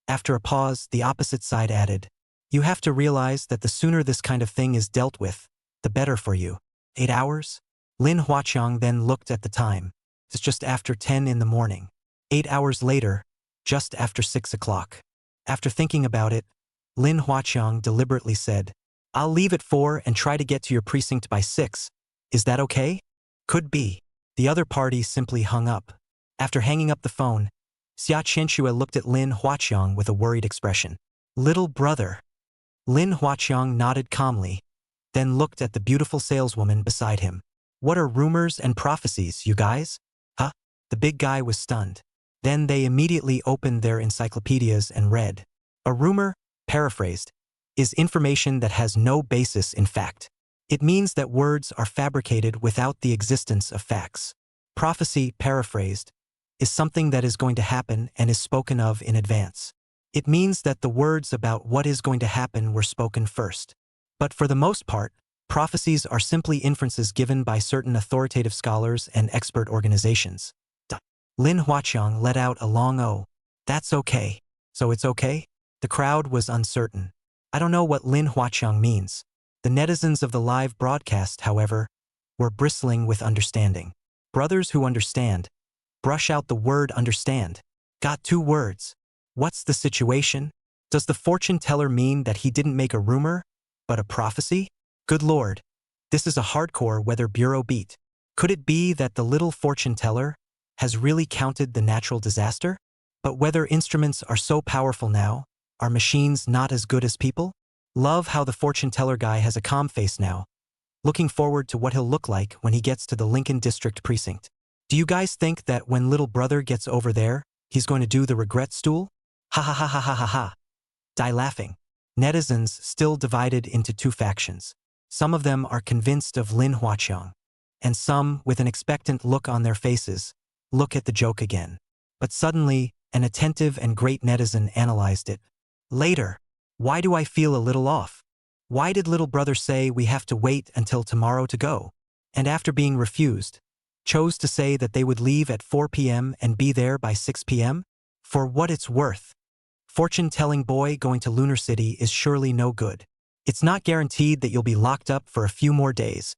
After a pause, the opposite side added, "You have to realize that the sooner this kind of thing is dealt with, the better for you." 8 hours? Lin Huaqiang then looked at the time. It's just after 10 in the morning. 8 hours later, just after 6 o'clock. After thinking about it, Lin Huaqiang deliberately said, "I'll leave at 4 and try to get to your precinct by 6. Is that okay?" "Could be." The other party simply hung up. After hanging up the phone, Xia Qianxue looked at Lin Huaqiang with a worried expression. "Little brother." Lin Huaqiang nodded calmly, then looked at the beautiful saleswoman beside him. "What are rumors and prophecies, you guys?" "Huh?" The big guy was stunned. Then they immediately opened their encyclopedias and read. A rumor, paraphrased, is information that has no basis in fact. It means that words are fabricated without the existence of facts. Prophecy, paraphrased, is something that is going to happen and is spoken of in advance. It means that the words about what is going to happen were spoken first. But for the most part, prophecies are simply inferences given by certain authoritative scholars and expert organizations. Lin Huaqiang let out a long "oh, that's okay." So it's okay? The crowd was uncertain. I don't know what Lin Huaqiang means. The netizens of the live broadcast, however, were bristling with understanding. Brothers who understand. Brush out the word understand. Got 2 words. What's the situation? Does the fortune teller mean that he didn't make a rumor, but a prophecy? Good lord. This is a hardcore Weather Bureau beat. Could it be that the little fortune teller has really counted the natural disaster? But weather instruments are so powerful now. Are machines not as good as people? Love how the fortune teller guy has a calm face now. Looking forward to what he'll look like when he gets to the Lincoln District Precinct. Do you guys think that when little brother gets over there, he's going to do the regret stool? Ha ha ha ha ha ha ha. Die laughing. Netizens still divided into 2 factions. Some of them are convinced of Lin Huaqiang, and some, with an expectant look on their faces, look at the joke again. But suddenly, an attentive and great netizen analyzed it. Later. Why do I feel a little off? Why did little brother say we have to wait until tomorrow to go? And after being refused, chose to say that they would leave at 4 p.m. and be there by 6 p.m.? For what it's worth. Fortune-telling boy going to Lunar City is surely no good. It's not guaranteed that you'll be locked up for a few more days.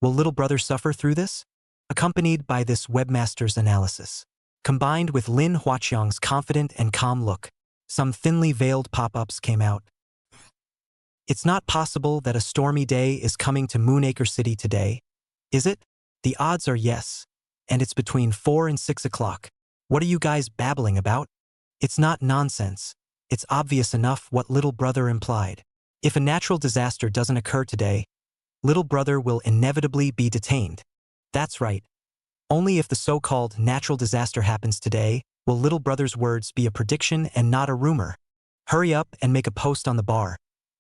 Will little brother suffer through this? Accompanied by this webmaster's analysis, combined with Lin Huaqiang's confident and calm look, some thinly veiled pop-ups came out. It's not possible that a stormy day is coming to Moonacre City today, is it? The odds are yes. And it's between 4 and 6 o'clock. What are you guys babbling about? It's not nonsense. It's obvious enough what little brother implied. If a natural disaster doesn't occur today, little brother will inevitably be detained. That's right. Only if the so-called natural disaster happens today will little brother's words be a prediction and not a rumor. Hurry up and make a post on the bar,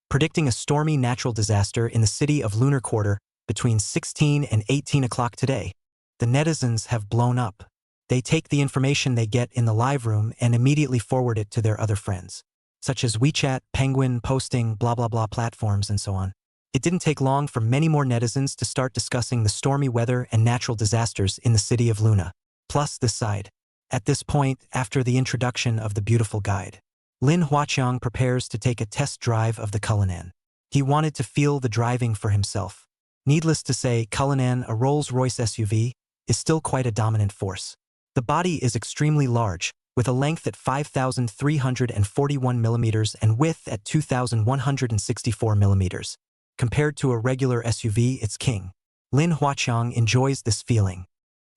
predicting a stormy natural disaster in the city of Lunar Quarter between 16 and 18 o'clock today. The netizens have blown up. They take the information they get in the live room and immediately forward it to their other friends, such as WeChat, Penguin, Posting, blah blah blah platforms and so on. It didn't take long for many more netizens to start discussing the stormy weather and natural disasters in the city of Luna. Plus this side. At this point, after the introduction of the beautiful guide, Lin Huaqiang prepares to take a test drive of the Cullinan. He wanted to feel the driving for himself. Needless to say, Cullinan, a Rolls-Royce SUV, is still quite a dominant force. The body is extremely large, with a length at 5,341 millimeters and width at 2,164 millimeters. Compared to a regular SUV, it's king. Lin Huaqiang enjoys this feeling.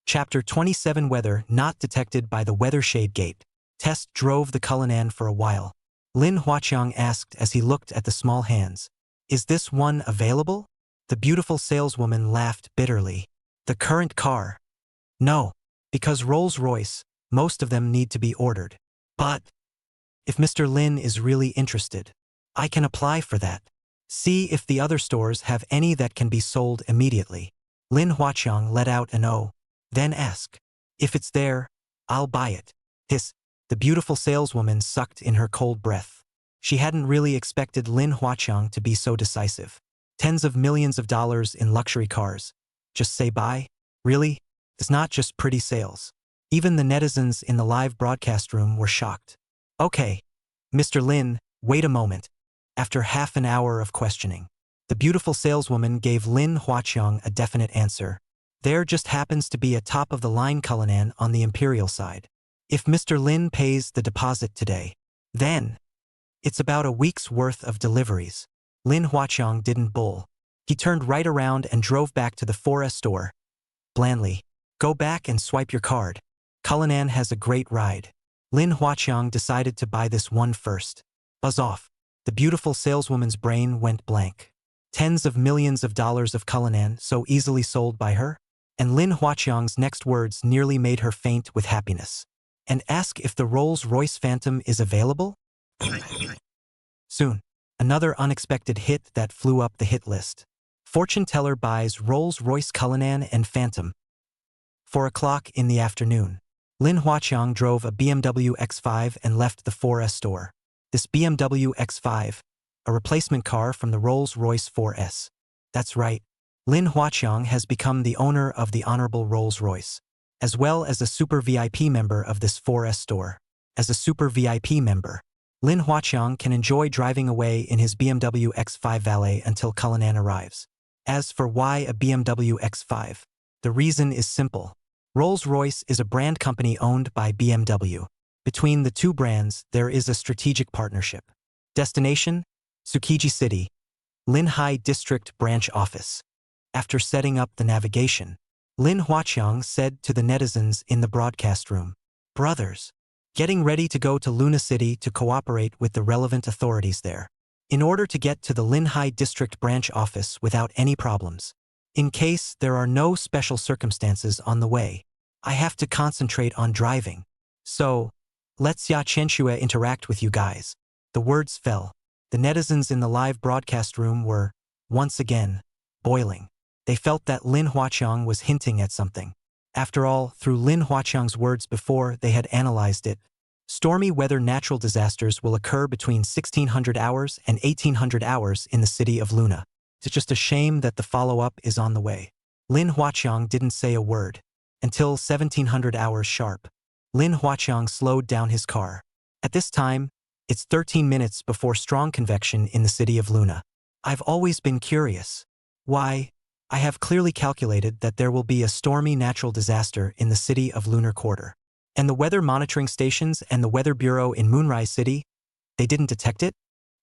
Chapter 27 Weather not detected by the weather shade gate. Test drove the Cullinan for a while. Lin Huaqiang asked as he looked at the small hands, "Is this one available?" The beautiful saleswoman laughed bitterly. "The current car?" "No, because Rolls-Royce, most of them need to be ordered. But if Mr. Lin is really interested, I can apply for that. See if the other stores have any that can be sold immediately." Lin Huaqiang let out an "oh." Then ask. "If it's there, I'll buy it." The beautiful saleswoman sucked in her cold breath. She hadn't really expected Lin Huaqiang to be so decisive. Tens of millions of dollars in luxury cars. Just say buy? Really? It's not just pretty sales. Even the netizens in the live broadcast room were shocked. "Okay. Mr. Lin, wait a moment." After half an hour of questioning, the beautiful saleswoman gave Lin Huaqiang a definite answer. There just happens to be a top-of-the-line Cullinan on the Imperial side. If Mr. Lin pays the deposit today, then it's about a week's worth of deliveries. Lin Huaqiang didn't bull. He turned right around and drove back to the 4S store. Blandly, "Go back and swipe your card. Cullinan has a great ride." Lin Huaqiang decided to buy this one first. Buzz off. The beautiful saleswoman's brain went blank. Tens of millions of dollars of Cullinan so easily sold by her? And Lin Huaqiang's next words nearly made her faint with happiness. "And ask if the Rolls-Royce Phantom is available?" Soon, another unexpected hit that flew up the hit list. Fortune teller buys Rolls-Royce Cullinan and Phantom. 4 o'clock in the afternoon. Lin Huaqiang drove a BMW X5 and left the 4S store. This BMW X5, a replacement car from the Rolls-Royce 4S. That's right. Lin Huaqiang has become the owner of the Honorable Rolls-Royce, as well as a super VIP member of this 4S store. As a super VIP member, Lin Huaqiang can enjoy driving away in his BMW X5 valet until Cullinan arrives. As for why a BMW X5, the reason is simple. Rolls-Royce is a brand company owned by BMW. Between the two brands, there is a strategic partnership. Destination? Tsukiji City, Linhai District Branch Office. After setting up the navigation, Lin Huaqiang said to the netizens in the broadcast room, "Brothers, getting ready to go to Luna City to cooperate with the relevant authorities there, in order to get to the Linhai District Branch Office without any problems. In case there are no special circumstances on the way, I have to concentrate on driving. So, let Xia Chenxue interact with you guys." The words fell. The netizens in the live broadcast room were, once again, boiling. They felt that Lin Huaqiang was hinting at something. After all, through Lin Huaqiang's words before they had analyzed it, stormy weather natural disasters will occur between 1600 hours and 1800 hours in the city of Luna. It's just a shame that the follow-up is on the way. Lin Huaqiang didn't say a word. Until 1700 hours sharp. Lin Huaqiang slowed down his car. At this time, it's 13 minutes before strong convection in the city of Luna. I've always been curious. Why? I have clearly calculated that there will be a stormy natural disaster in the city of Lunar Quarter. And the weather monitoring stations and the weather bureau in Moonrise City, they didn't detect it?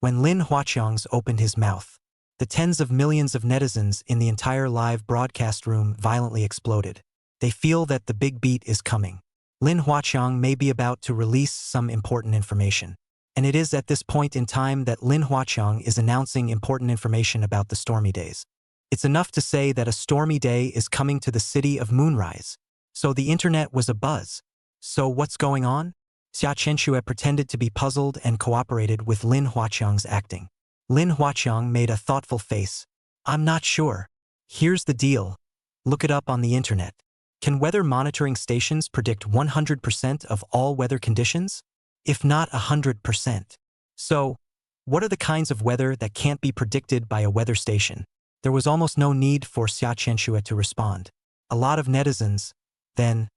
When Lin Huaqiang opened his mouth, the tens of millions of netizens in the entire live broadcast room violently exploded. They feel that the big beat is coming. Lin Huaqiang may be about to release some important information. And it is at this point in time that Lin Huaqiang is announcing important information about the stormy days. It's enough to say that a stormy day is coming to the city of Moonrise. So the internet was abuzz. So what's going on? Xia Chenxue pretended to be puzzled and cooperated with Lin Huaqiang's acting. Lin Huaqiang made a thoughtful face. "I'm not sure. Here's the deal. Look it up on the internet. Can weather monitoring stations predict 100% of all weather conditions? If not 100%. So, what are the kinds of weather that can't be predicted by a weather station?" There was almost no need for Xia Chenxue to respond. A lot of netizens, then,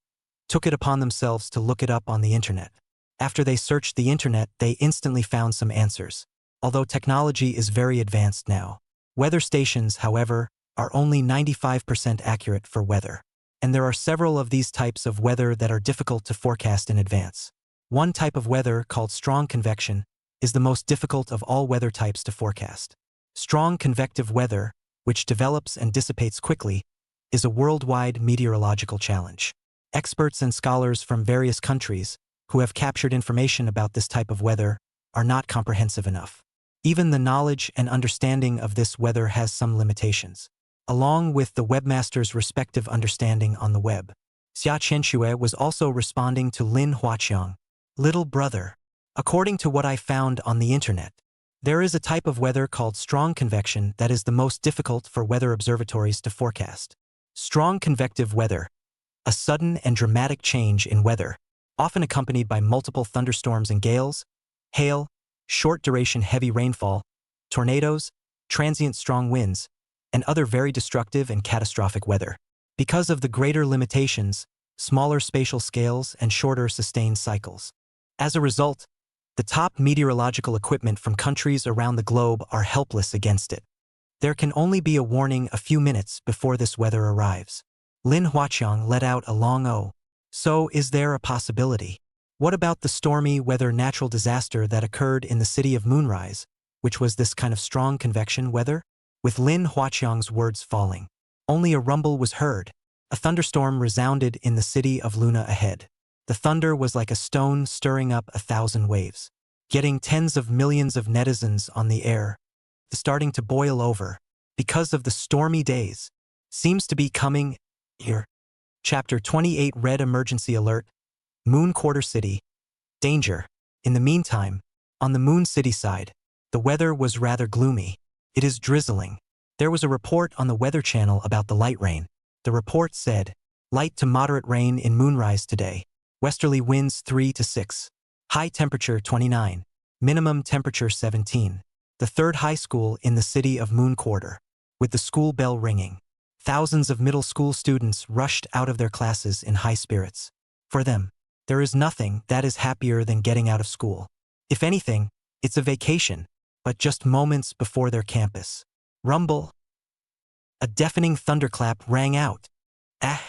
took it upon themselves to look it up on the internet. After they searched the internet, they instantly found some answers. Although technology is very advanced now, weather stations, however, are only 95% accurate for weather. And there are several of these types of weather that are difficult to forecast in advance. One type of weather, called strong convection, is the most difficult of all weather types to forecast. Strong convective weather, which develops and dissipates quickly, is a worldwide meteorological challenge. Experts and scholars from various countries who have captured information about this type of weather are not comprehensive enough. Even the knowledge and understanding of this weather has some limitations. Along with the webmaster's respective understanding on the web, Xia Chenxue was also responding to Lin Huaqiang. "Little brother, according to what I found on the internet, there is a type of weather called strong convection that is the most difficult for weather observatories to forecast. Strong convective weather, a sudden and dramatic change in weather, often accompanied by multiple thunderstorms and gales, hail, short-duration heavy rainfall, tornadoes, transient strong winds, and other very destructive and catastrophic weather. Because of the greater limitations, smaller spatial scales, and shorter sustained cycles. As a result, the top meteorological equipment from countries around the globe are helpless against it. There can only be a warning a few minutes before this weather arrives." Lin Huaqiang let out a long "oh." "So is there a possibility? What about the stormy weather natural disaster that occurred in the city of Moonrise, which was this kind of strong convection weather?" With Lin Huaqiang's words falling, only a rumble was heard. A thunderstorm resounded in the city of Luna ahead. The thunder was like a stone stirring up 1,000 waves, getting tens of millions of netizens on the air, starting to boil over, because of the stormy days. Seems to be coming here. Chapter 28 Red Emergency Alert. Moon Quarter City. Danger. In the meantime, on the Moon City side, The weather was rather gloomy. It is drizzling. There was a report on the Weather Channel about the light rain. The report said, light to moderate rain in Moonrise today. Westerly winds 3 to 6. High temperature 29. Minimum temperature 17. The third high school in the city of Moon Quarter. With the school bell ringing, thousands of middle school students rushed out of their classes in high spirits. For them, there is nothing that is happier than getting out of school. If anything, it's a vacation, but just moments before their campus. Rumble. A deafening thunderclap rang out. Ah!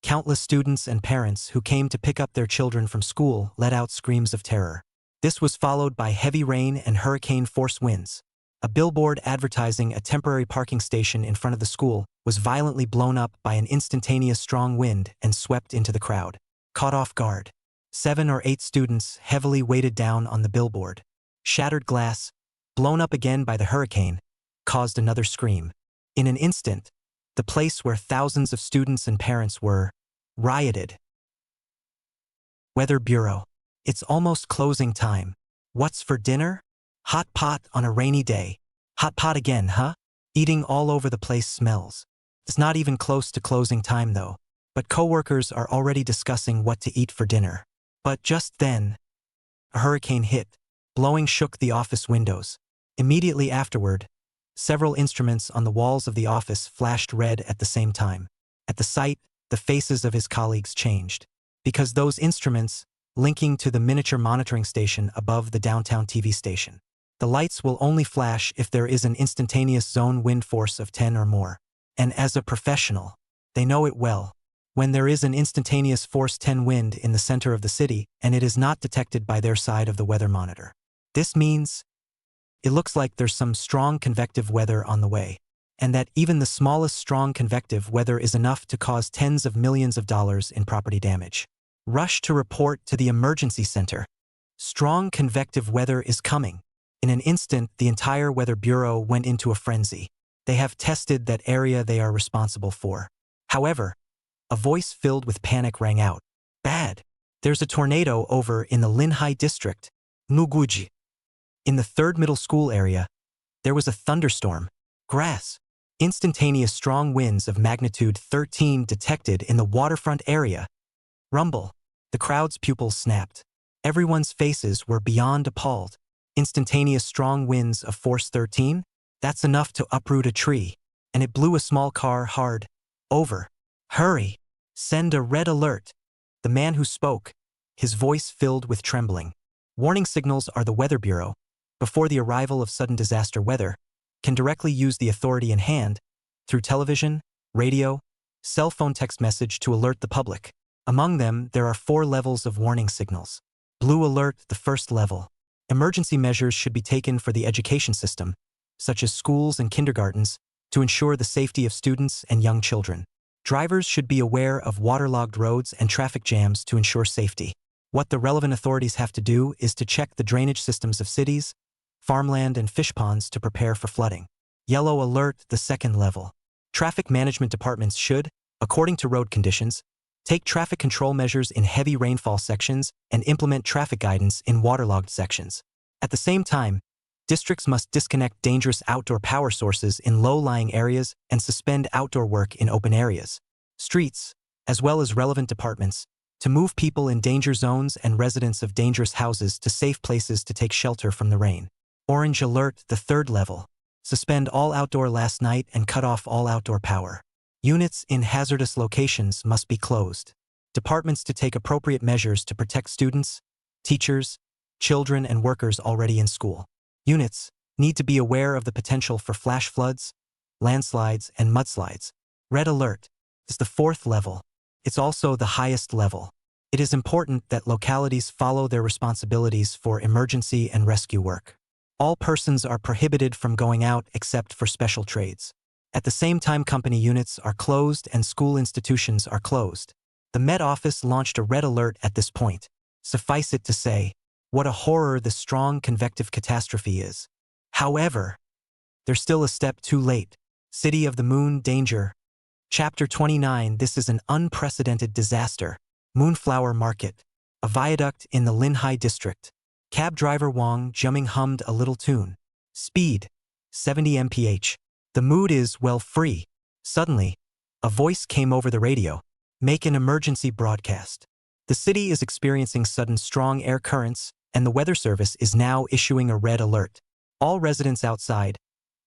Countless students and parents who came to pick up their children from school let out screams of terror. This was followed by heavy rain and hurricane-force winds. A billboard advertising a temporary parking station in front of the school was violently blown up by an instantaneous strong wind and swept into the crowd. Caught off guard, 7 or 8 students heavily weighted down on the billboard. Shattered glass, blown up again by the hurricane, caused another scream. In an instant, the place where thousands of students and parents were rioted. Weather Bureau. It's almost closing time. What's for dinner? Hot pot on a rainy day. Hot pot again, huh? Eating all over the place smells. It's not even close to closing time though, but coworkers are already discussing what to eat for dinner. But just then, a hurricane hit, blowing shook the office windows. Immediately afterward, several instruments on the walls of the office flashed red at the same time. At the sight, the faces of his colleagues changed, because those instruments linking to the miniature monitoring station above the downtown TV station. The lights will only flash if there is an instantaneous zone wind force of 10 or more. And as a professional, they know it well. When there is an instantaneous force 10 wind in the center of the city and it is not detected by their side of the weather monitor. This means it looks like there's some strong convective weather on the way, and that even the smallest strong convective weather is enough to cause tens of millions of dollars in property damage. Rush to report to the emergency center. Strong convective weather is coming. In an instant, the entire Weather Bureau went into a frenzy. They have tested that area they are responsible for. However, a voice filled with panic rang out. Bad. There's a tornado over in the Linhai district, Nuguji. In the third middle school area, there was a thunderstorm. Grass. Instantaneous strong winds of magnitude 13 detected in the waterfront area. Rumble. The crowd's pupils snapped. Everyone's faces were beyond appalled. Instantaneous strong winds of force 13? That's enough to uproot a tree. And it blew a small car hard. Over. Hurry. Send a red alert. The man who spoke, his voice filled with trembling. Warning signals are the Weather Bureau, before the arrival of sudden disaster weather, can directly use the authority in hand, through television, radio, cell phone text message to alert the public. Among them, there are 4 levels of warning signals. Blue alert, the first level. Emergency measures should be taken for the education system, such as schools and kindergartens, to ensure the safety of students and young children. Drivers should be aware of waterlogged roads and traffic jams to ensure safety. What the relevant authorities have to do is to check the drainage systems of cities, farmland and fish ponds to prepare for flooding. Yellow alert, the second level. Traffic management departments should, according to road conditions, take traffic control measures in heavy rainfall sections and implement traffic guidance in waterlogged sections. At the same time, districts must disconnect dangerous outdoor power sources in low-lying areas and suspend outdoor work in open areas. Streets, as well as relevant departments, to move people in danger zones and residents of dangerous houses to safe places to take shelter from the rain. Orange alert, the third level. Suspend all outdoor last night and cut off all outdoor power. Units in hazardous locations must be closed. Departments to take appropriate measures to protect students, teachers, children, and workers already in school. Units need to be aware of the potential for flash floods, landslides, and mudslides. Red alert is the fourth level. It's also the highest level. It is important that localities follow their responsibilities for emergency and rescue work. All persons are prohibited from going out except for special trades. At the same time, company units are closed and school institutions are closed. The Met Office launched a red alert at this point. Suffice it to say, what a horror this strong convective catastrophe is. However, they're still a step too late. City of the Moon, danger. Chapter 29. This is an unprecedented disaster. Moonflower Market. A viaduct in the Linhai district. Cab driver Wang Juming hummed a little tune. Speed, 70 mph. The mood is, well, free. Suddenly, a voice came over the radio. Make an emergency broadcast. The city is experiencing sudden strong air currents, and the weather service is now issuing a red alert. All residents outside,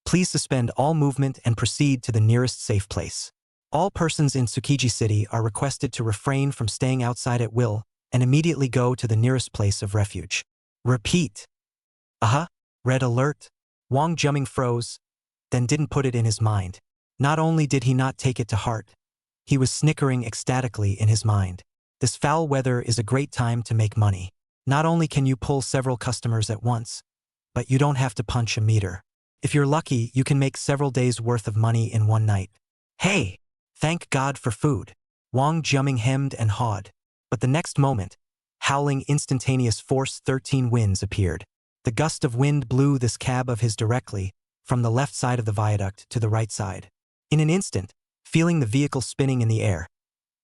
please suspend all movement and proceed to the nearest safe place. All persons in Tsukiji City are requested to refrain from staying outside at will and immediately go to the nearest place of refuge. Repeat. Red alert. Wang Juming froze, then didn't put it in his mind. Not only did he not take it to heart, he was snickering ecstatically in his mind. This foul weather is a great time to make money. Not only can you pull several customers at once, but you don't have to punch a meter. If you're lucky, you can make several days' worth of money in one night. Hey! Thank God for food. Wang Juming hemmed and hawed. But the next moment, howling instantaneous force 13 winds appeared. The gust of wind blew this cab of his directly from the left side of the viaduct to the right side. In an instant, feeling the vehicle spinning in the air,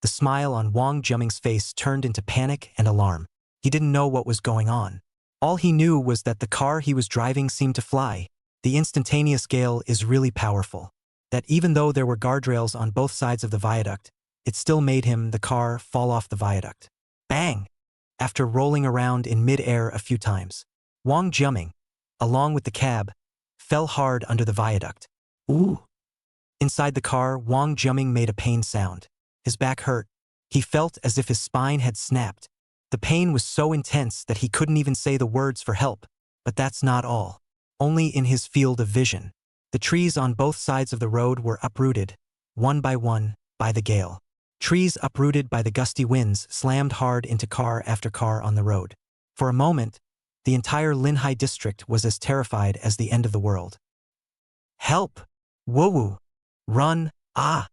the smile on Wang Juming's face turned into panic and alarm. He didn't know what was going on. All he knew was that the car he was driving seemed to fly. The instantaneous gale is really powerful. That even though there were guardrails on both sides of the viaduct, it still made the car fall off the viaduct. Bang! After rolling around in mid-air a few times, Wang Juming, along with the cab, fell hard under the viaduct. Ooh! Inside the car, Wang Juming made a pain sound. His back hurt. He felt as if his spine had snapped. The pain was so intense that he couldn't even say the words for help. But that's not all. Only in his field of vision. The trees on both sides of the road were uprooted, one, by the gale. Trees uprooted by the gusty winds slammed hard into car after car on the road. For a moment, the entire Linhai district was as terrified as the end of the world. Help! Woo-woo! Run! Ah!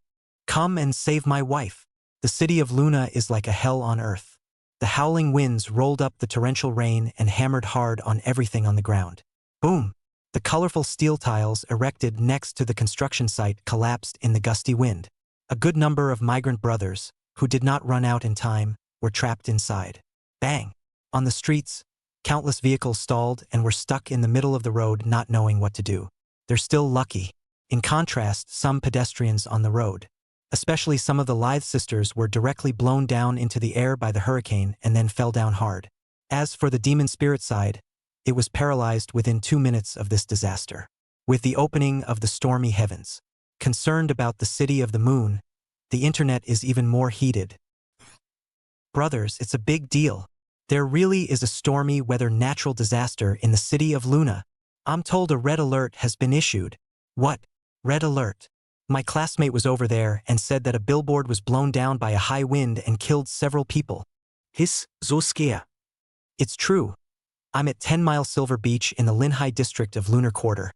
Come and save my wife! The city of Luna is like a hell on earth. The howling winds rolled up the torrential rain and hammered hard on everything on the ground. Boom! The colorful steel tiles erected next to the construction site collapsed in the gusty wind. A good number of migrant brothers, who did not run out in time, were trapped inside. Bang! On the streets, countless vehicles stalled and were stuck in the middle of the road not knowing what to do. They're still lucky. In contrast, some pedestrians on the road, especially some of the lithe sisters, were directly blown down into the air by the hurricane and then fell down hard. As for the demon spirit side, it was paralyzed within 2 minutes of this disaster. With the opening of the stormy heavens, concerned about the city of the moon, the internet is even more heated. Brothers, it's a big deal. There really is a stormy weather natural disaster in the city of Luna. I'm told a red alert has been issued. What? Red alert? My classmate was over there and said that a billboard was blown down by a high wind and killed several people. So scary. It's true. I'm at 10 Mile Silver Beach in the Linhai district of Lunar Quarter.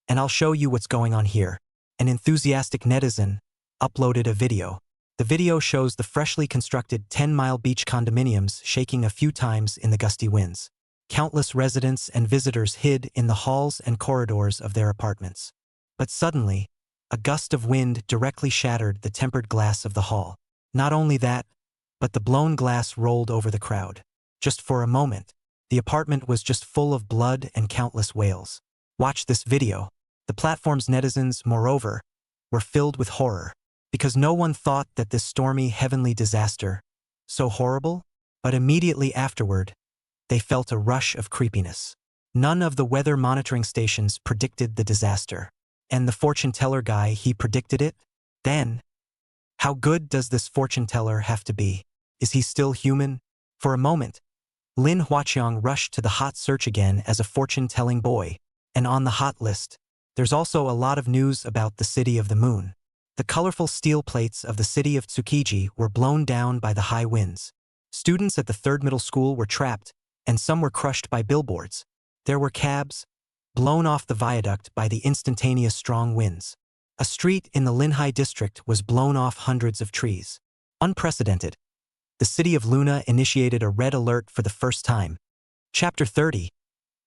And I'll show you what's going on here. An enthusiastic netizen uploaded a video. The video shows the freshly constructed 10 Mile Beach condominiums shaking a few times in the gusty winds. Countless residents and visitors hid in the halls and corridors of their apartments. But suddenly, a gust of wind directly shattered the tempered glass of the hall. Not only that, but the blown glass rolled over the crowd. Just for a moment, the apartment was just full of blood and countless wails. Watch this video. The platform's netizens, moreover, were filled with horror, because no one thought that this stormy heavenly disaster, so horrible, but immediately afterward, they felt a rush of creepiness. None of the weather monitoring stations predicted the disaster. And the fortune teller guy, he predicted it? Then, how good does this fortune teller have to be? Is he still human? For a moment, Lin Huaqiang rushed to the hot search again as a fortune-telling boy. And on the hot list, there's also a lot of news about the city of the moon. The colorful steel plates of the city of Tsukiji were blown down by the high winds. Students at the 3rd middle school were trapped, and some were crushed by billboards. There were cabs, blown off the viaduct by the instantaneous strong winds. A street in the Linhai district was blown off hundreds of trees. Unprecedented. The city of Luna initiated a red alert for the first time. Chapter 30.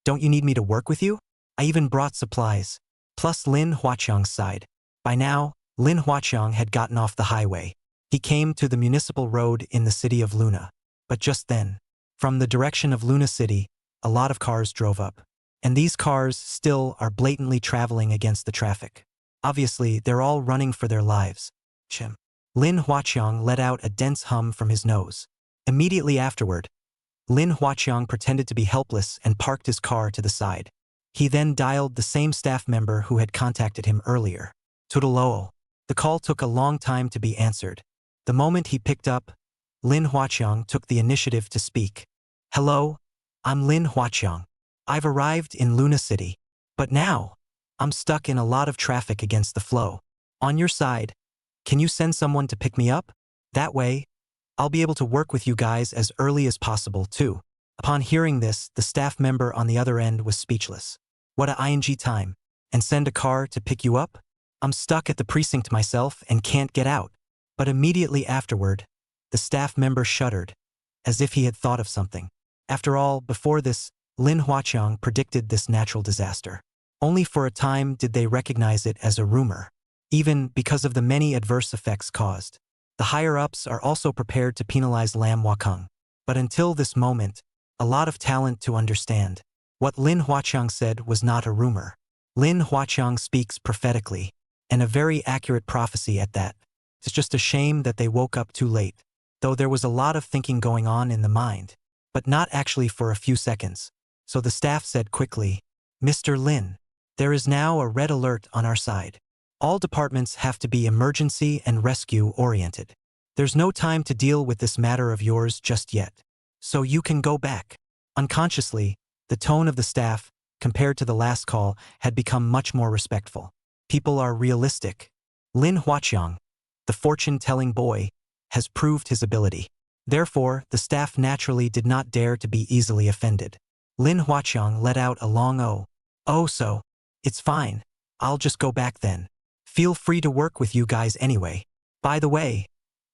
Don't you need me to work with you? I even brought supplies. Plus Lin Huaqiang's side. By now, Lin Huaqiang had gotten off the highway. He came to the municipal road in the city of Luna. But just then, from the direction of Luna City, a lot of cars drove up. And these cars still are blatantly traveling against the traffic. Obviously, they're all running for their lives. Chim. Lin Huaqiang let out a dense hum from his nose. Immediately afterward, Lin Huaqiang pretended to be helpless and parked his car to the side. He then dialed the same staff member who had contacted him earlier. Tudaloo. The call took a long time to be answered. The moment he picked up, Lin Huaqiang took the initiative to speak. Hello, I'm Lin Huaqiang. I've arrived in Luna City. But now, I'm stuck in a lot of traffic against the flow. On your side, can you send someone to pick me up? That way, I'll be able to work with you guys as early as possible too. Upon hearing this, the staff member on the other end was speechless. What a ing time. And send a car to pick you up? I'm stuck at the precinct myself and can't get out. But immediately afterward, the staff member shuddered, as if he had thought of something. After all, before this, Lin Huaqiang predicted this natural disaster. Only for a time did they recognize it as a rumor, even because of the many adverse effects caused. The higher-ups are also prepared to penalize Lam Wakung. But until this moment, a lot of talent to understand. What Lin Huaqiang said was not a rumor. Lin Huaqiang speaks prophetically, and a very accurate prophecy at that. It's just a shame that they woke up too late, though there was a lot of thinking going on in the mind, but not actually for a few seconds. So the staff said quickly, Mr. Lin, there is now a red alert on our side. All departments have to be emergency and rescue-oriented. There's no time to deal with this matter of yours just yet. So you can go back. Unconsciously, the tone of the staff, compared to the last call, had become much more respectful. People are realistic. Lin Huaqiang, the fortune-telling boy, has proved his ability. Therefore, the staff naturally did not dare to be easily offended. Lin Huaqiang let out a long oh. Oh, so, it's fine. I'll just go back then. Feel free to work with you guys anyway. By the way,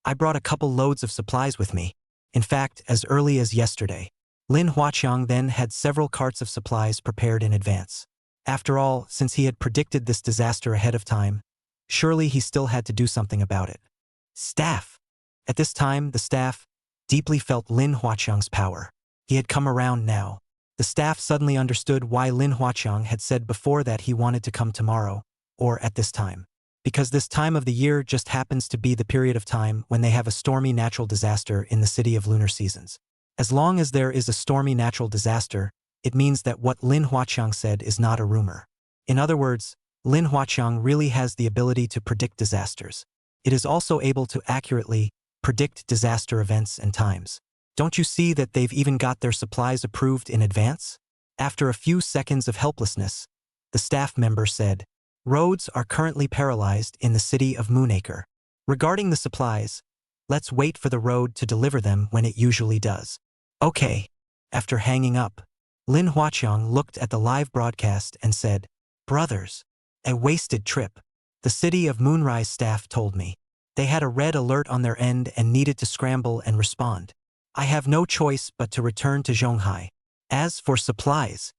I brought a couple loads of supplies with me. In fact, as early as yesterday. Lin Huaqiang then had several carts of supplies prepared in advance. After all, since he had predicted this disaster ahead of time, surely he still had to do something about it. Staff. At this time, the staff deeply felt Lin Huaqiang's power. He had come around now. The staff suddenly understood why Lin Huaqiang had said before that he wanted to come tomorrow, or at this time. Because this time of the year just happens to be the period of time when they have a stormy natural disaster in the city of lunar seasons. As long as there is a stormy natural disaster, it means that what Lin Huaqiang said is not a rumor. In other words, Lin Huaqiang really has the ability to predict disasters. It is also able to accurately predict disaster events and times. Don't you see that they've even got their supplies approved in advance? After a few seconds of helplessness, the staff member said, Roads are currently paralyzed in the city of Moonacre. Regarding the supplies, let's wait for the road to deliver them when it usually does. Okay. After hanging up, Lin Huaqiang looked at the live broadcast and said, Brothers, a wasted trip. The city of Moonrise staff told me. They had a red alert on their end and needed to scramble and respond. I have no choice but to return to Zhonghai. As for supplies,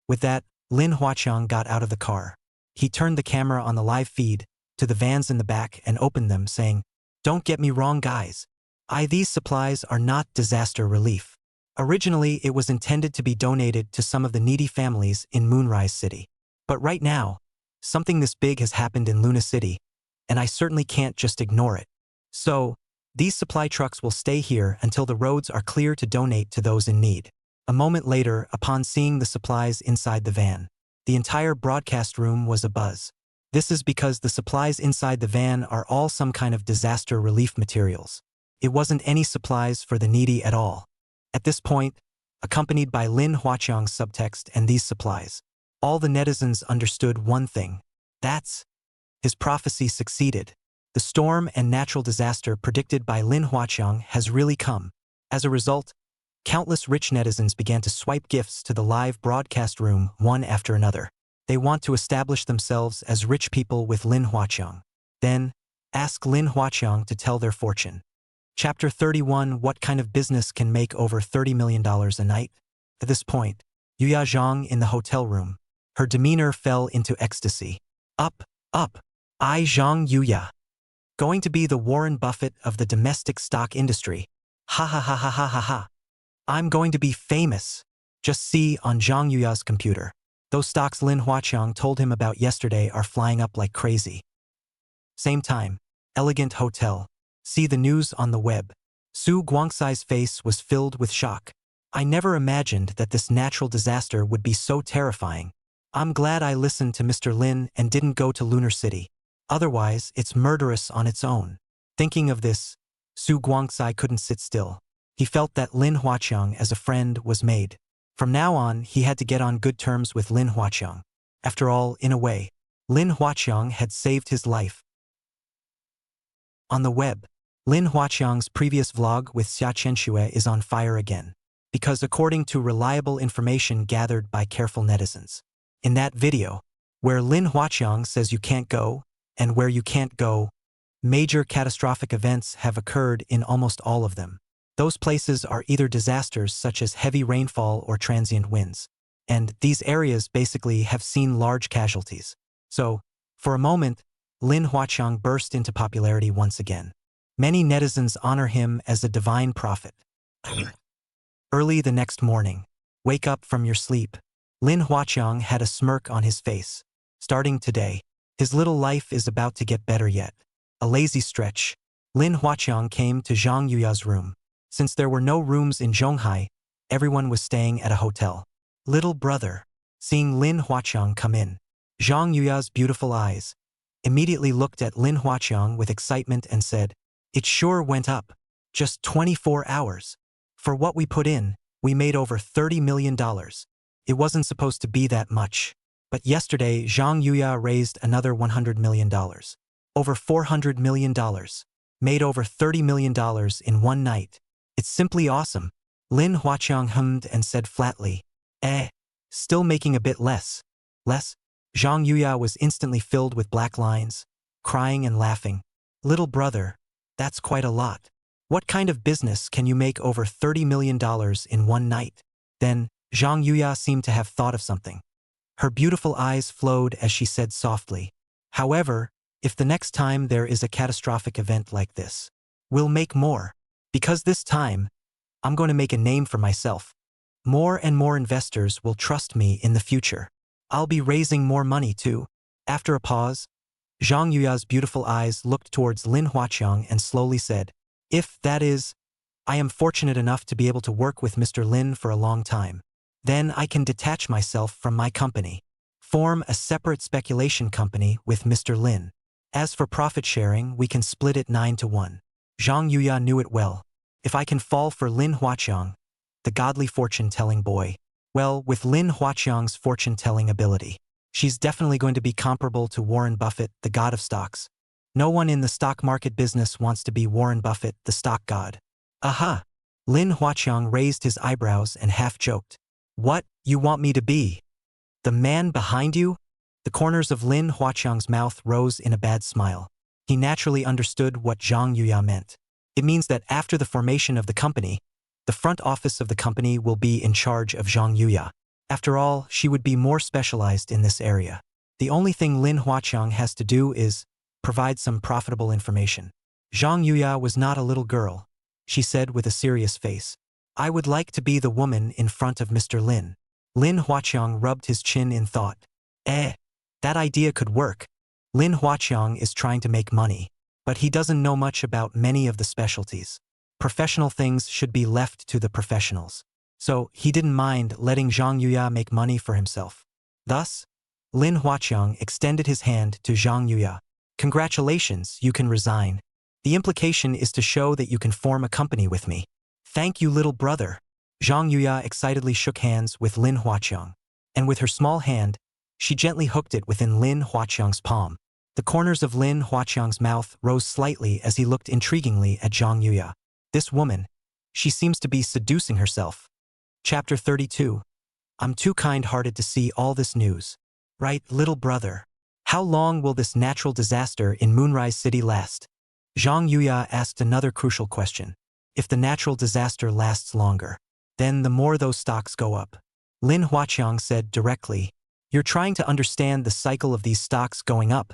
with that, Lin Huaqiang got out of the car. He turned the camera on the live feed to the vans in the back and opened them, saying, Don't get me wrong, guys. These supplies are not disaster relief. Originally, it was intended to be donated to some of the needy families in Moonrise City. But right now, something this big has happened in Luna City, and I certainly can't just ignore it. So, these supply trucks will stay here until the roads are clear to donate to those in need. A moment later, upon seeing the supplies inside the van, the entire broadcast room was abuzz. This is because the supplies inside the van are all some kind of disaster relief materials. It wasn't any supplies for the needy at all. At this point, accompanied by Lin Huaqiang's subtext and these supplies, all the netizens understood one thing. That's his prophecy succeeded. The storm and natural disaster predicted by Lin Huaqiang has really come. As a result, countless rich netizens began to swipe gifts to the live broadcast room one after another. They want to establish themselves as rich people with Lin Huaqiang. Then, ask Lin Huaqiang to tell their fortune. Chapter 31 What kind of business can make over $30 million a night? At this point, Yuya Zhang in the hotel room. Her demeanor fell into ecstasy. Up, I Zhang Yuya. Going to be the Warren Buffett of the domestic stock industry. Ha ha ha ha ha ha ha. I'm going to be famous. Just see on Zhang Yuya's computer. Those stocks Lin Huaqiang told him about yesterday are flying up like crazy. Same time. Elegant hotel. See the news on the web. Su Guangsai's face was filled with shock. I never imagined that this natural disaster would be so terrifying. I'm glad I listened to Mr. Lin and didn't go to Lunar City. Otherwise, it's murderous on its own. Thinking of this, Su Guangsai couldn't sit still. He felt that Lin Huaqiang as a friend was made. From now on, he had to get on good terms with Lin Huaqiang. After all, in a way, Lin Huaqiang had saved his life. On the web, Lin Huaqiang's previous vlog with Xia Chenxue is on fire again. Because according to reliable information gathered by careful netizens. In that video, where Lin Huaqiang says you can't go, and where you can't go, major catastrophic events have occurred in almost all of them. Those places are either disasters such as heavy rainfall or transient winds. And these areas basically have seen large casualties. So, for a moment, Lin Huaqiang burst into popularity once again. Many netizens honor him as a divine prophet. Early the next morning, wake up from your sleep. Lin Huaqiang had a smirk on his face. Starting today, his little life is about to get better yet. A lazy stretch. Lin Huaqiang came to Zhang Yuya's room. Since there were no rooms in Zhonghai, everyone was staying at a hotel. Little brother. Seeing Lin Huaqiang come in, Zhang Yuya's beautiful eyes immediately looked at Lin Huaqiang with excitement and said, "It sure went up. Just 24 hours. For what we put in, we made over $30 million. It wasn't supposed to be that much. But yesterday, Zhang Yuya raised another $100 million. Over $400 million. Made over $30 million in one night. It's simply awesome." Lin Huaqiang hummed and said flatly, still making a bit less. Less? Zhang Yuya was instantly filled with black lines, crying and laughing. "Little brother, that's quite a lot. What kind of business can you make over $30 million in one night?" Then, Zhang Yuya seemed to have thought of something. Her beautiful eyes flowed as she said softly, "However, if the next time there is a catastrophic event like this, we'll make more. Because this time, I'm going to make a name for myself. More and more investors will trust me in the future. I'll be raising more money too." After a pause, Zhang Yuya's beautiful eyes looked towards Lin Huaqiang and slowly said, "If, that is, I am fortunate enough to be able to work with Mr. Lin for a long time, then I can detach myself from my company. Form a separate speculation company with Mr. Lin. As for profit sharing, we can split it 9-1. Zhang Yuya knew it well. If I can fall for Lin Huaqiang, the godly fortune-telling boy, well, with Lin Huaqiang's fortune-telling ability, she's definitely going to be comparable to Warren Buffett, the god of stocks. No one in the stock market business wants to be Warren Buffett, the stock god. Aha! Lin Huaqiang raised his eyebrows and half-joked. "What, you want me to be? The man behind you?" The corners of Lin Huaqiang's mouth rose in a bad smile. He naturally understood what Zhang Yuya meant. It means that after the formation of the company, the front office of the company will be in charge of Zhang Yuya. After all, she would be more specialized in this area. The only thing Lin Huaqiang has to do is provide some profitable information. Zhang Yuya was not a little girl. She said with a serious face, "I would like to be the woman in front of Mr. Lin." Lin Huaqiang rubbed his chin in thought. That idea could work. Lin Huaqiang is trying to make money, but he doesn't know much about many of the specialties. Professional things should be left to the professionals. So he didn't mind letting Zhang Yuya make money for himself. Thus, Lin Huaqiang extended his hand to Zhang Yuya. "Congratulations, you can resign. The implication is to show that you can form a company with me." "Thank you, little brother." Zhang Yuya excitedly shook hands with Lin Huaqiang, and with her small hand, she gently hooked it within Lin Huaqiang's palm. The corners of Lin Huaqiang's mouth rose slightly as he looked intriguingly at Zhang Yuya. This woman, she seems to be seducing herself. Chapter 32. I'm too kind-hearted to see all this news. Right, little brother? How long will this natural disaster in Moonrise City last? Zhang Yuya asked another crucial question. If the natural disaster lasts longer, then the more those stocks go up. Lin Huaqiang said directly, "You're trying to understand the cycle of these stocks going up,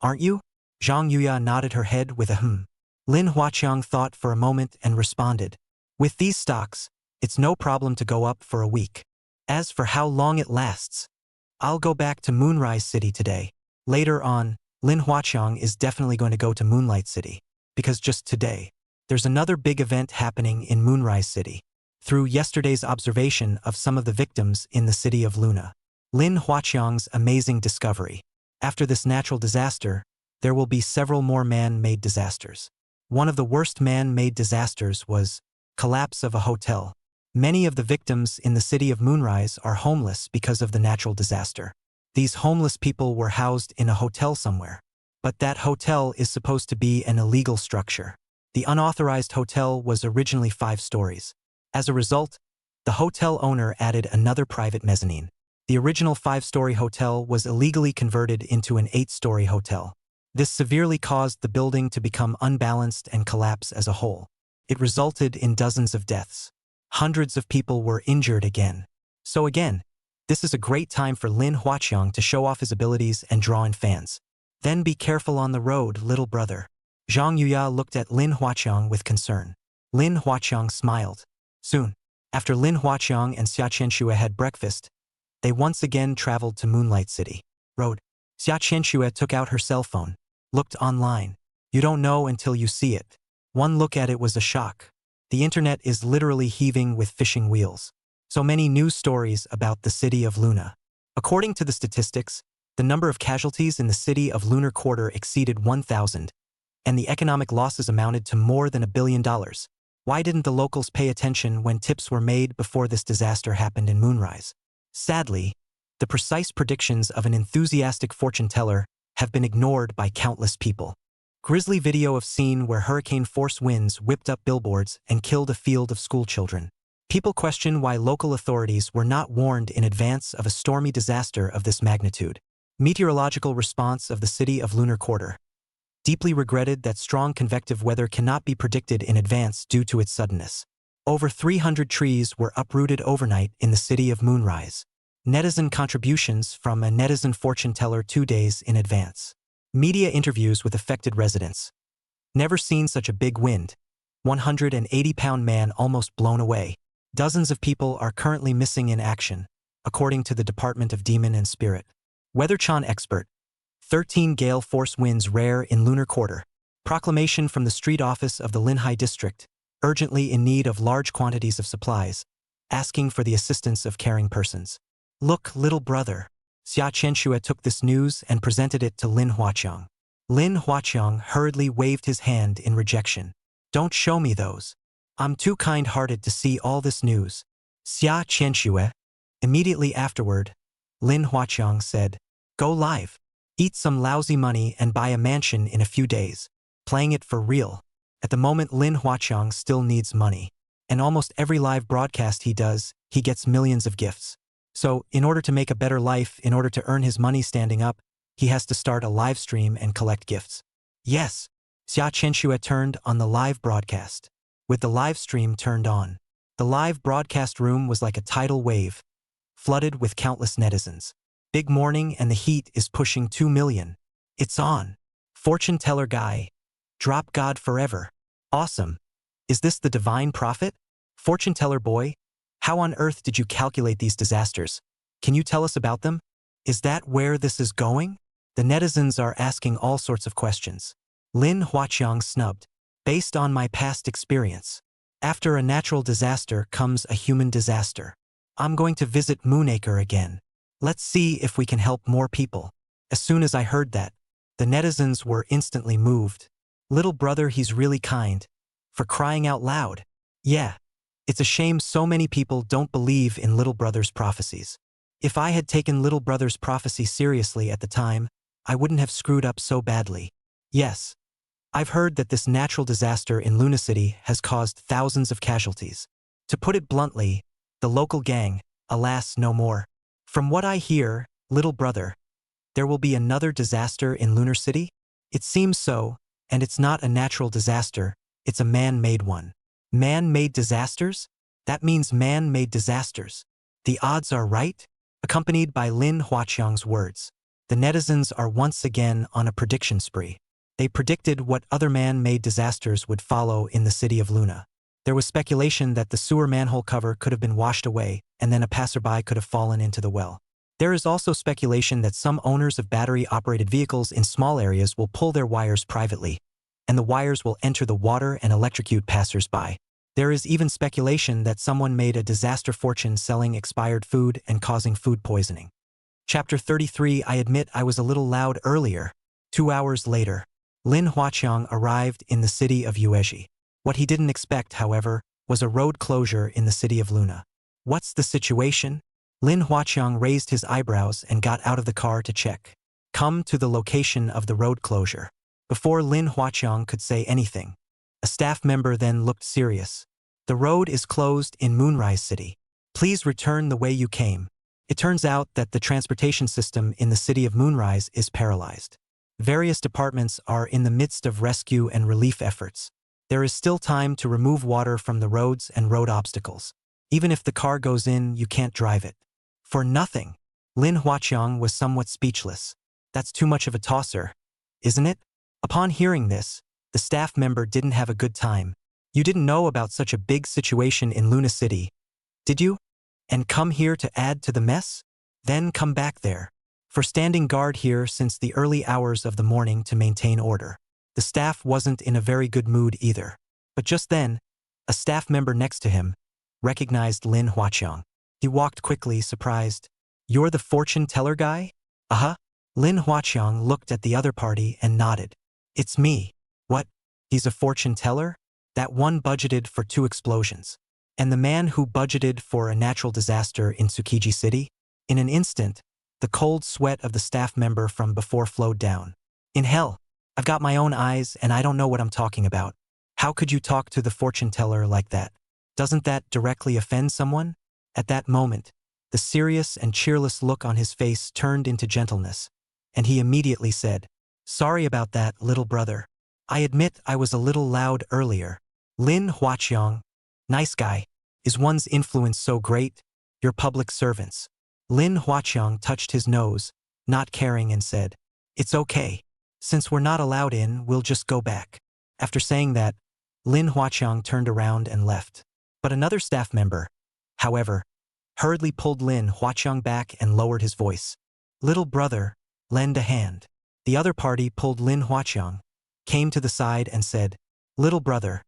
aren't you?" Zhang Yuya nodded her head with a hmm. Lin Huaqiang thought for a moment and responded, "With these stocks, it's no problem to go up for a week. As for how long it lasts, I'll go back to Moonrise City today. Later on, Lin Huaqiang is definitely going to go to Moonlight City, because just today, there's another big event happening in Moonrise City. Through yesterday's observation of some of the victims in the city of Luna, Lin Huaqiang's amazing discovery. After this natural disaster, there will be several more man-made disasters. One of the worst man-made disasters was collapse of a hotel. Many of the victims in the city of Moonrise are homeless because of the natural disaster. These homeless people were housed in a hotel somewhere. But that hotel is supposed to be an illegal structure. The unauthorized hotel was originally 5 stories. As a result, the hotel owner added another private mezzanine. The original 5-story hotel was illegally converted into an 8-story hotel. This severely caused the building to become unbalanced and collapse as a whole. It resulted in dozens of deaths. Hundreds of people were injured again. So again, this is a great time for Lin Huaqiang to show off his abilities and draw in fans. Then be careful on the road, little brother. Zhang Yuya looked at Lin Huaqiang with concern. Lin Huaqiang smiled. Soon, after Lin Huaqiang and Xia Qianxue had breakfast, they once again traveled to Moonlight City. Road. Xia Qianxue took out her cell phone, looked online. You don't know until you see it. One look at it was a shock. The internet is literally heaving with fishing wheels. So many news stories about the city of Luna. According to the statistics, the number of casualties in the city of Lunar Quarter exceeded 1,000, and the economic losses amounted to more than $1 billion. Why didn't the locals pay attention when tips were made before this disaster happened in Moonrise? Sadly, the precise predictions of an enthusiastic fortune teller have been ignored by countless people. Grisly video of scene where hurricane-force winds whipped up billboards and killed a field of schoolchildren. People question why local authorities were not warned in advance of a stormy disaster of this magnitude. Meteorological response of the city of Lunar Quarter. Deeply regretted that strong convective weather cannot be predicted in advance due to its suddenness. Over 300 trees were uprooted overnight in the city of Moonrise. Netizen contributions from a netizen fortune teller 2 days in advance. Media interviews with affected residents. Never seen such a big wind. 180-pound man almost blown away. Dozens of people are currently missing in action, according to the Department of Demon and Spirit. Weatherchan expert. 13 gale force winds rare in Lunar Quarter. Proclamation from the street office of the Linhai district, urgently in need of large quantities of supplies, asking for the assistance of caring persons. Look, little brother. Xia Qianxue took this news and presented it to Lin Huaqiang. Lin Huaqiang hurriedly waved his hand in rejection. Don't show me those. I'm too kind-hearted to see all this news. Xia Qianxue. Immediately afterward, Lin Huaqiang said, Go live. Eat some lousy money and buy a mansion in a few days. Playing it for real. At the moment Lin Huaqiang still needs money. And almost every live broadcast he does, he gets millions of gifts. So, in order to make a better life, in order to earn his money standing up, he has to start a live stream and collect gifts. Yes. Xia Qianxue turned on the live broadcast. With the live stream turned on, the live broadcast room was like a tidal wave, flooded with countless netizens. Big morning and the heat is pushing 2 million. It's on. Fortune teller guy. Drop God forever. Awesome. Is this the divine prophet? Fortune teller boy? How on earth did you calculate these disasters? Can you tell us about them? Is that where this is going? The netizens are asking all sorts of questions. Lin Huaqiang snubbed. Based on my past experience. After a natural disaster comes a human disaster. I'm going to visit Moonacre again. Let's see if we can help more people. As soon as I heard that, the netizens were instantly moved. Little brother, he's really kind. For crying out loud. Yeah. It's a shame so many people don't believe in little brother's prophecies. If I had taken little brother's prophecy seriously at the time, I wouldn't have screwed up so badly. Yes. I've heard that this natural disaster in Luna City has caused thousands of casualties. To put it bluntly, the local gang, alas, no more. From what I hear, little brother, there will be another disaster in Lunar City? It seems so, and it's not a natural disaster, it's a man-made one. Man-made disasters? That means man-made disasters. The odds are right? Accompanied by Lin Huaqiang's words. The netizens are once again on a prediction spree. They predicted what other man-made disasters would follow in the city of Luna. There was speculation that the sewer manhole cover could have been washed away, and then a passerby could have fallen into the well. There is also speculation that some owners of battery-operated vehicles in small areas will pull their wires privately, and the wires will enter the water and electrocute passers-by. There is even speculation that someone made a disaster fortune selling expired food and causing food poisoning. Chapter 33. I admit I was a little loud earlier. 2 hours later, Lin Huaqiang arrived in the city of Yuezhi. What he didn't expect, however, was a road closure in the city of Luna. What's the situation? Lin Huaqiang raised his eyebrows and got out of the car to check. Come to the location of the road closure. Before Lin Huaqiang could say anything, a staff member then looked serious. The road is closed in Moonrise City. Please return the way you came. It turns out that the transportation system in the city of Moonrise is paralyzed. Various departments are in the midst of rescue and relief efforts. There is still time to remove water from the roads and road obstacles. Even if the car goes in, you can't drive it. For nothing. Lin Huaqiang was somewhat speechless. That's too much of a tosser, isn't it? Upon hearing this, the staff member didn't have a good time. You didn't know about such a big situation in Luna City, did you? And come here to add to the mess? Then come back there. For standing guard here since the early hours of the morning to maintain order. The staff wasn't in a very good mood either. But just then, a staff member next to him recognized Lin Huaqiang. He walked quickly, surprised. You're the fortune teller guy? Uh-huh. Lin Huaqiang looked at the other party and nodded. It's me. What? He's a fortune teller? That one budgeted for 2 explosions. And the man who budgeted for a natural disaster in Tsukiji City? In an instant, the cold sweat of the staff member from before flowed down. In hell, I've got my own eyes and I don't know what I'm talking about. How could you talk to the fortune teller like that? Doesn't that directly offend someone? At that moment, the serious and cheerless look on his face turned into gentleness, and he immediately said, Sorry about that, little brother. I admit I was a little loud earlier. Lin Huaqiang, nice guy. Is one's influence so great? Your public servants. Lin Huaqiang touched his nose, not caring, and said, It's okay. Since we're not allowed in, we'll just go back. After saying that, Lin Huaqiang turned around and left. But another staff member, however, hurriedly pulled Lin Huaqiang back and lowered his voice. Little brother, lend a hand. The other party pulled Lin Huaqiang, came to the side and said, Little brother,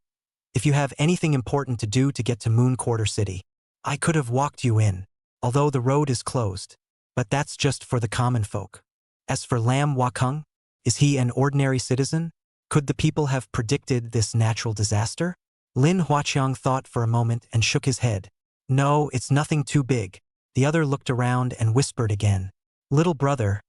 if you have anything important to do to get to Moon Quarter City, I could have walked you in, although the road is closed, but that's just for the common folk. As for Lam Wakung, is he an ordinary citizen? Could the people have predicted this natural disaster? Lin Huaqiang thought for a moment and shook his head. No, it's nothing too big. The other looked around and whispered again. Little brother,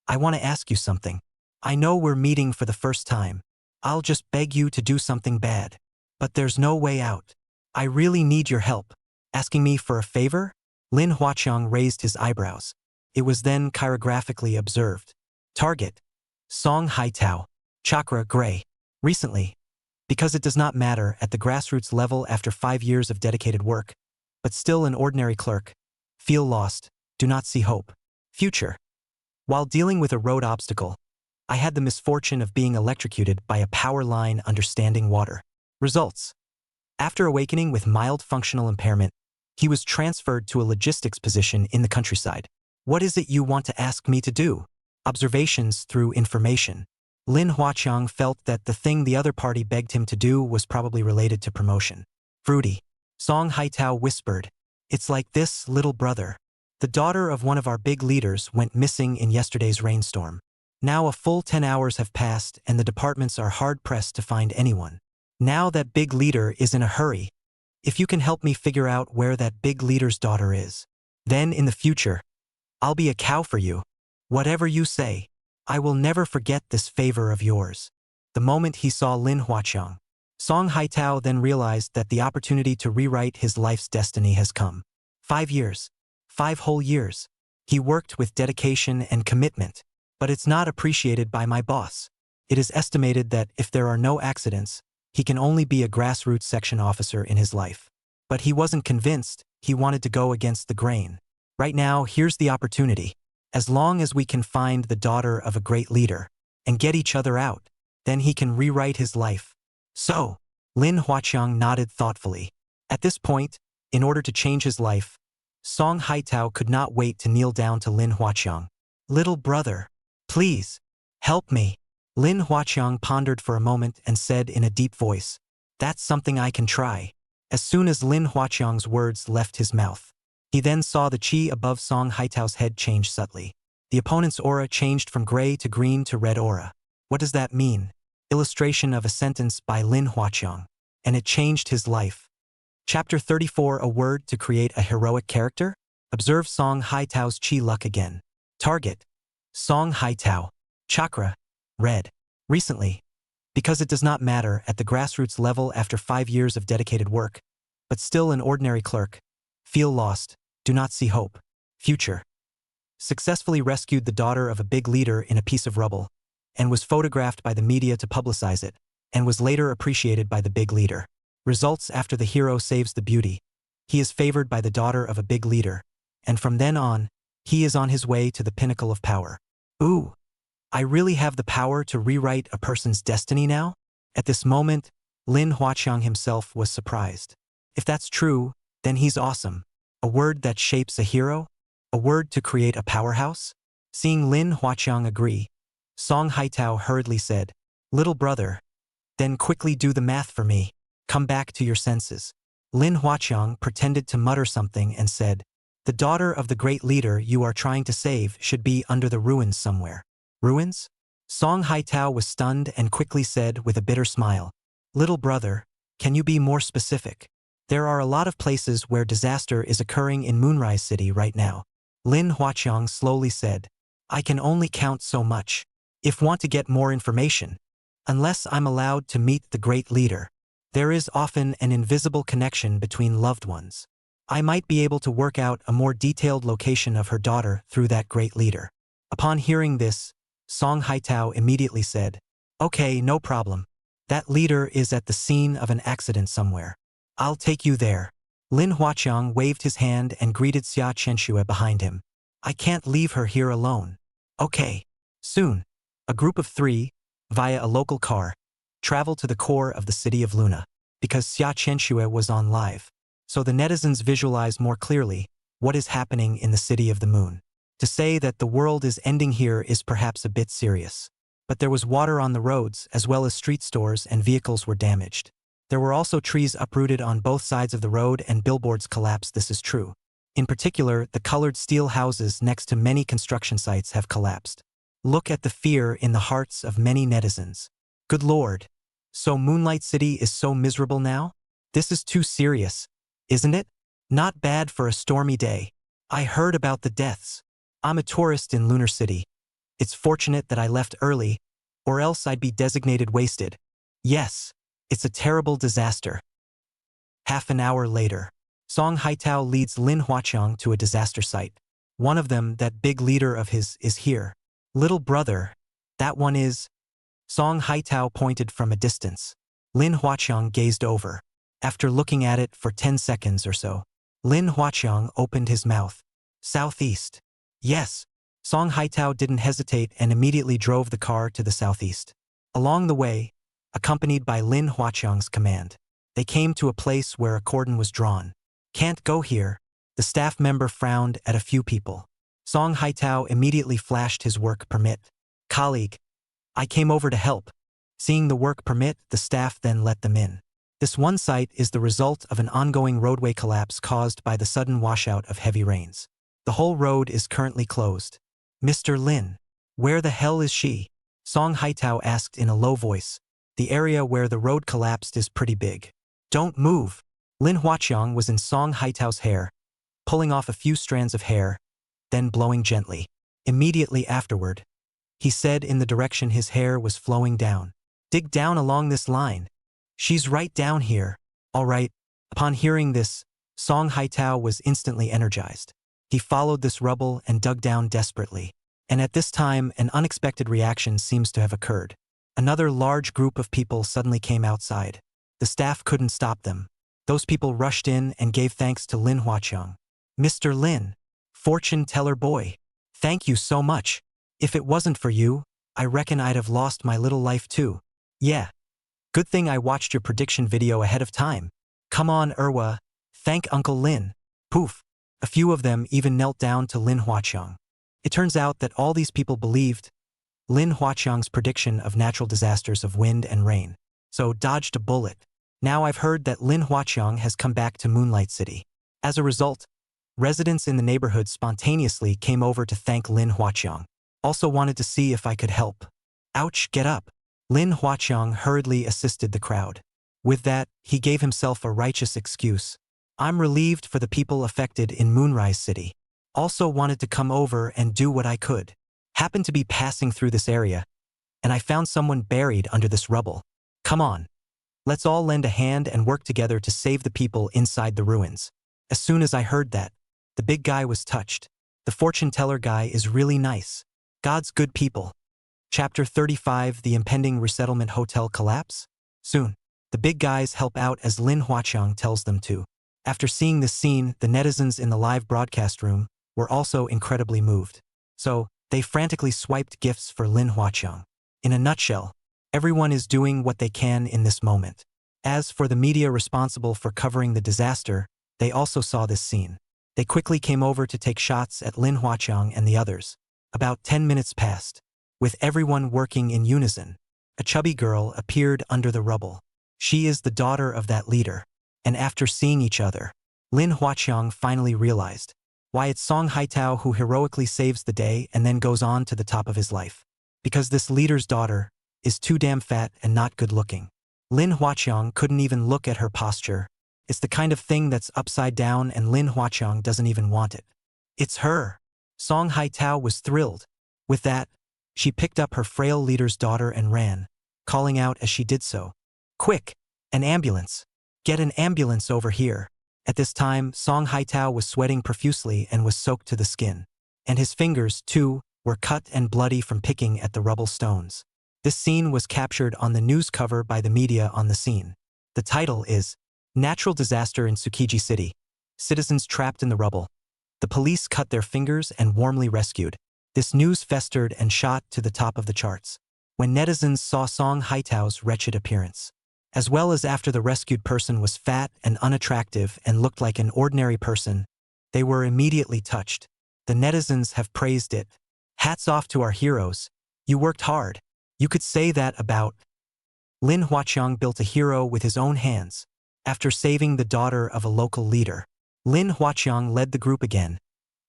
I want to ask you something. I know we're meeting for the first time. I'll just beg you to do something bad. But there's no way out. I really need your help. Asking me for a favor? Lin Huaqiang raised his eyebrows. It was then chirographically observed. Target. Song Haitao. Chakra Gray. Recently. Because it does not matter at the grassroots level after 5 years of dedicated work, but still an ordinary clerk. Feel lost. Do not see hope. Future. While dealing with a road obstacle, I had the misfortune of being electrocuted by a power line under standing water. Results. After awakening with mild functional impairment, he was transferred to a logistics position in the countryside. What is it you want to ask me to do? Observations through information. Lin Huaqiang felt that the thing the other party begged him to do was probably related to promotion. Fruity. Song Haitao whispered. It's like this, little brother. The daughter of one of our big leaders went missing in yesterday's rainstorm. Now a full 10 hours have passed and the departments are hard-pressed to find anyone. Now that big leader is in a hurry. If you can help me figure out where that big leader's daughter is, then in the future, I'll be a cow for you. Whatever you say, I will never forget this favor of yours. The moment he saw Lin Huaqiang, Song Haitao then realized that the opportunity to rewrite his life's destiny has come. 5 years. 5 whole years. He worked with dedication and commitment, but it's not appreciated by my boss. It is estimated that if there are no accidents, he can only be a grassroots section officer in his life. But he wasn't convinced, he wanted to go against the grain. Right now, here's the opportunity. As long as we can find the daughter of a great leader and get each other out, then he can rewrite his life. So, Lin Huaqiang nodded thoughtfully. At this point, in order to change his life, Song Haitao could not wait to kneel down to Lin Huaqiang. Little brother, please, help me. Lin Huaqiang pondered for a moment and said in a deep voice, that's something I can try. As soon as Lin Huaqiang's words left his mouth, he then saw the qi above Song Haitao's head change subtly. The opponent's aura changed from gray to green to red aura. What does that mean? Illustration of a sentence by Lin Huaqiang. And it changed his life. Chapter 34, a word to create a heroic character? Observe Song Haitao's qi luck again. Target: Song Haitao. Chakra: red. Recently. Because it does not matter at the grassroots level after 5 years of dedicated work, but still an ordinary clerk. Feel lost, do not see hope. Future: successfully rescued the daughter of a big leader in a piece of rubble, and was photographed by the media to publicize it, and was later appreciated by the big leader. Results: after the hero saves the beauty, he is favored by the daughter of a big leader, and from then on, he is on his way to the pinnacle of power. Ooh, I really have the power to rewrite a person's destiny now? At this moment, Lin Huaqiang himself was surprised. If that's true, then he's awesome. A word that shapes a hero? A word to create a powerhouse? Seeing Lin Huaqiang agree, Song Haitao hurriedly said, little brother, then quickly do the math for me. Come back to your senses. Lin Huaqiang pretended to mutter something and said, the daughter of the great leader you are trying to save should be under the ruins somewhere. Ruins? Song Haitao was stunned and quickly said with a bitter smile, little brother, can you be more specific? There are a lot of places where disaster is occurring in Moonrise City right now. Lin Huaqiang slowly said, I can only count so much. If want to get more information, unless I'm allowed to meet the great leader, there is often an invisible connection between loved ones. I might be able to work out a more detailed location of her daughter through that great leader. Upon hearing this, Song Haitao immediately said, okay, no problem. That leader is at the scene of an accident somewhere. I'll take you there. Lin Huaqiang waved his hand and greeted Xia Chenxue behind him. I can't leave her here alone. Okay. Soon, a group of 3, via a local car, traveled to the core of the city of Luna. Because Xia Chenxue was on live, so the netizens visualize more clearly what is happening in the city of the moon. To say that the world is ending here is perhaps a bit serious. But there was water on the roads as well as street stores, and vehicles were damaged. There were also trees uprooted on both sides of the road and billboards collapsed. This is true. In particular, the colored steel houses next to many construction sites have collapsed. Look at the fear in the hearts of many netizens. Good Lord. So Moonlight City is so miserable now? This is too serious, isn't it? Not bad for a stormy day. I heard about the deaths. I'm a tourist in Lunar City. It's fortunate that I left early, or else I'd be designated wasted. Yes, it's a terrible disaster. Half an hour later, Song Haitao leads Lin Huaqiang to a disaster site. One of them, that big leader of his, is here. Little brother, that one is... Song Haitao pointed from a distance. Lin Huaqiang gazed over. After looking at it for 10 seconds or so, Lin Huaqiang opened his mouth. Southeast. Yes. Song Haitao didn't hesitate and immediately drove the car to the southeast. Along the way, accompanied by Lin Huaqiang's command, they came to a place where a cordon was drawn. Can't go here. The staff member frowned at a few people. Song Haitao immediately flashed his work permit. Colleague, I came over to help. Seeing the work permit, the staff then let them in. This one site is the result of an ongoing roadway collapse caused by the sudden washout of heavy rains. The whole road is currently closed. Mr. Lin, where the hell is she? Song Haitao asked in a low voice. The area where the road collapsed is pretty big. Don't move. Lin Huaqiang was in Song Haitao's hair, pulling off a few strands of hair, then blowing gently. Immediately afterward, he said in the direction his hair was flowing down. Dig down along this line. She's right down here. All right. Upon hearing this, Song Haitao was instantly energized. He followed this rubble and dug down desperately. And at this time, an unexpected reaction seems to have occurred. Another large group of people suddenly came outside. The staff couldn't stop them. Those people rushed in and gave thanks to Lin Huaqiang. Mr. Lin, fortune teller boy, thank you so much. If it wasn't for you, I reckon I'd have lost my little life too. Yeah. Good thing I watched your prediction video ahead of time. Come on, Erwa. Thank Uncle Lin. Poof. A few of them even knelt down to Lin Huaqiang. It turns out that all these people believed Lin Huaqiang's prediction of natural disasters of wind and rain. So dodged a bullet. Now I've heard that Lin Huaqiang has come back to Moonlight City. As a result, residents in the neighborhood spontaneously came over to thank Lin Huaqiang. Also wanted to see if I could help. Ouch, get up. Lin Huaqiang hurriedly assisted the crowd. With that, he gave himself a righteous excuse. I'm relieved for the people affected in Moonrise City. Also wanted to come over and do what I could. Happened to be passing through this area, and I found someone buried under this rubble. Come on. Let's all lend a hand and work together to save the people inside the ruins. As soon as I heard that, the big guy was touched. The fortune teller guy is really nice. God's good people. Chapter 35, The Impending Resettlement Hotel Collapse? Soon, the big guys help out as Lin Huaqiang tells them to. After seeing this scene, the netizens in the live broadcast room were also incredibly moved. So, they frantically swiped gifts for Lin Huaqiang. In a nutshell, everyone is doing what they can in this moment. As for the media responsible for covering the disaster, they also saw this scene. They quickly came over to take shots at Lin Huaqiang and the others. About 10 minutes passed. With everyone working in unison, a chubby girl appeared under the rubble. She is the daughter of that leader. And after seeing each other, Lin Huaqiang finally realized why it's Song Haitao who heroically saves the day and then goes on to the top of his life. Because this leader's daughter is too damn fat and not good looking. Lin Huaqiang couldn't even look at her posture. It's the kind of thing that's upside down and Lin Huaqiang doesn't even want it. It's her. Song Haitao was thrilled. With that, she picked up her frail leader's daughter and ran, calling out as she did so. Quick! An ambulance! Get an ambulance over here! At this time, Song Haitao was sweating profusely and was soaked to the skin. And his fingers, too, were cut and bloody from picking at the rubble stones. This scene was captured on the news cover by the media on the scene. The title is Natural Disaster in Tsukiji City. Citizens trapped in the rubble. The police cut their fingers and warmly rescued. This news festered and shot to the top of the charts. When netizens saw Song Haitao's wretched appearance, as well as after the rescued person was fat and unattractive and looked like an ordinary person, they were immediately touched. The netizens have praised it. Hats off to our heroes. You worked hard. You could say that about. Lin Huaqiang built a hero with his own hands. After saving the daughter of a local leader, Lin Huaqiang led the group again,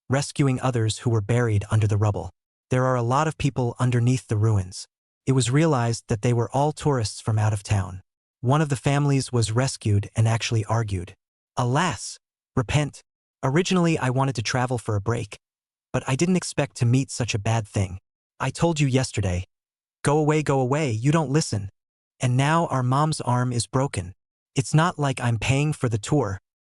rescuing others who were buried under the rubble. There are a lot of people underneath the ruins. It was realized that they were all tourists from out of town. One of the families was rescued and actually argued. Alas! Repent. Originally I wanted to travel for a break, but I didn't expect to meet such a bad thing. I told you yesterday. Go away, you don't listen. And now our mom's arm is broken. It's not like I'm paying for the tour.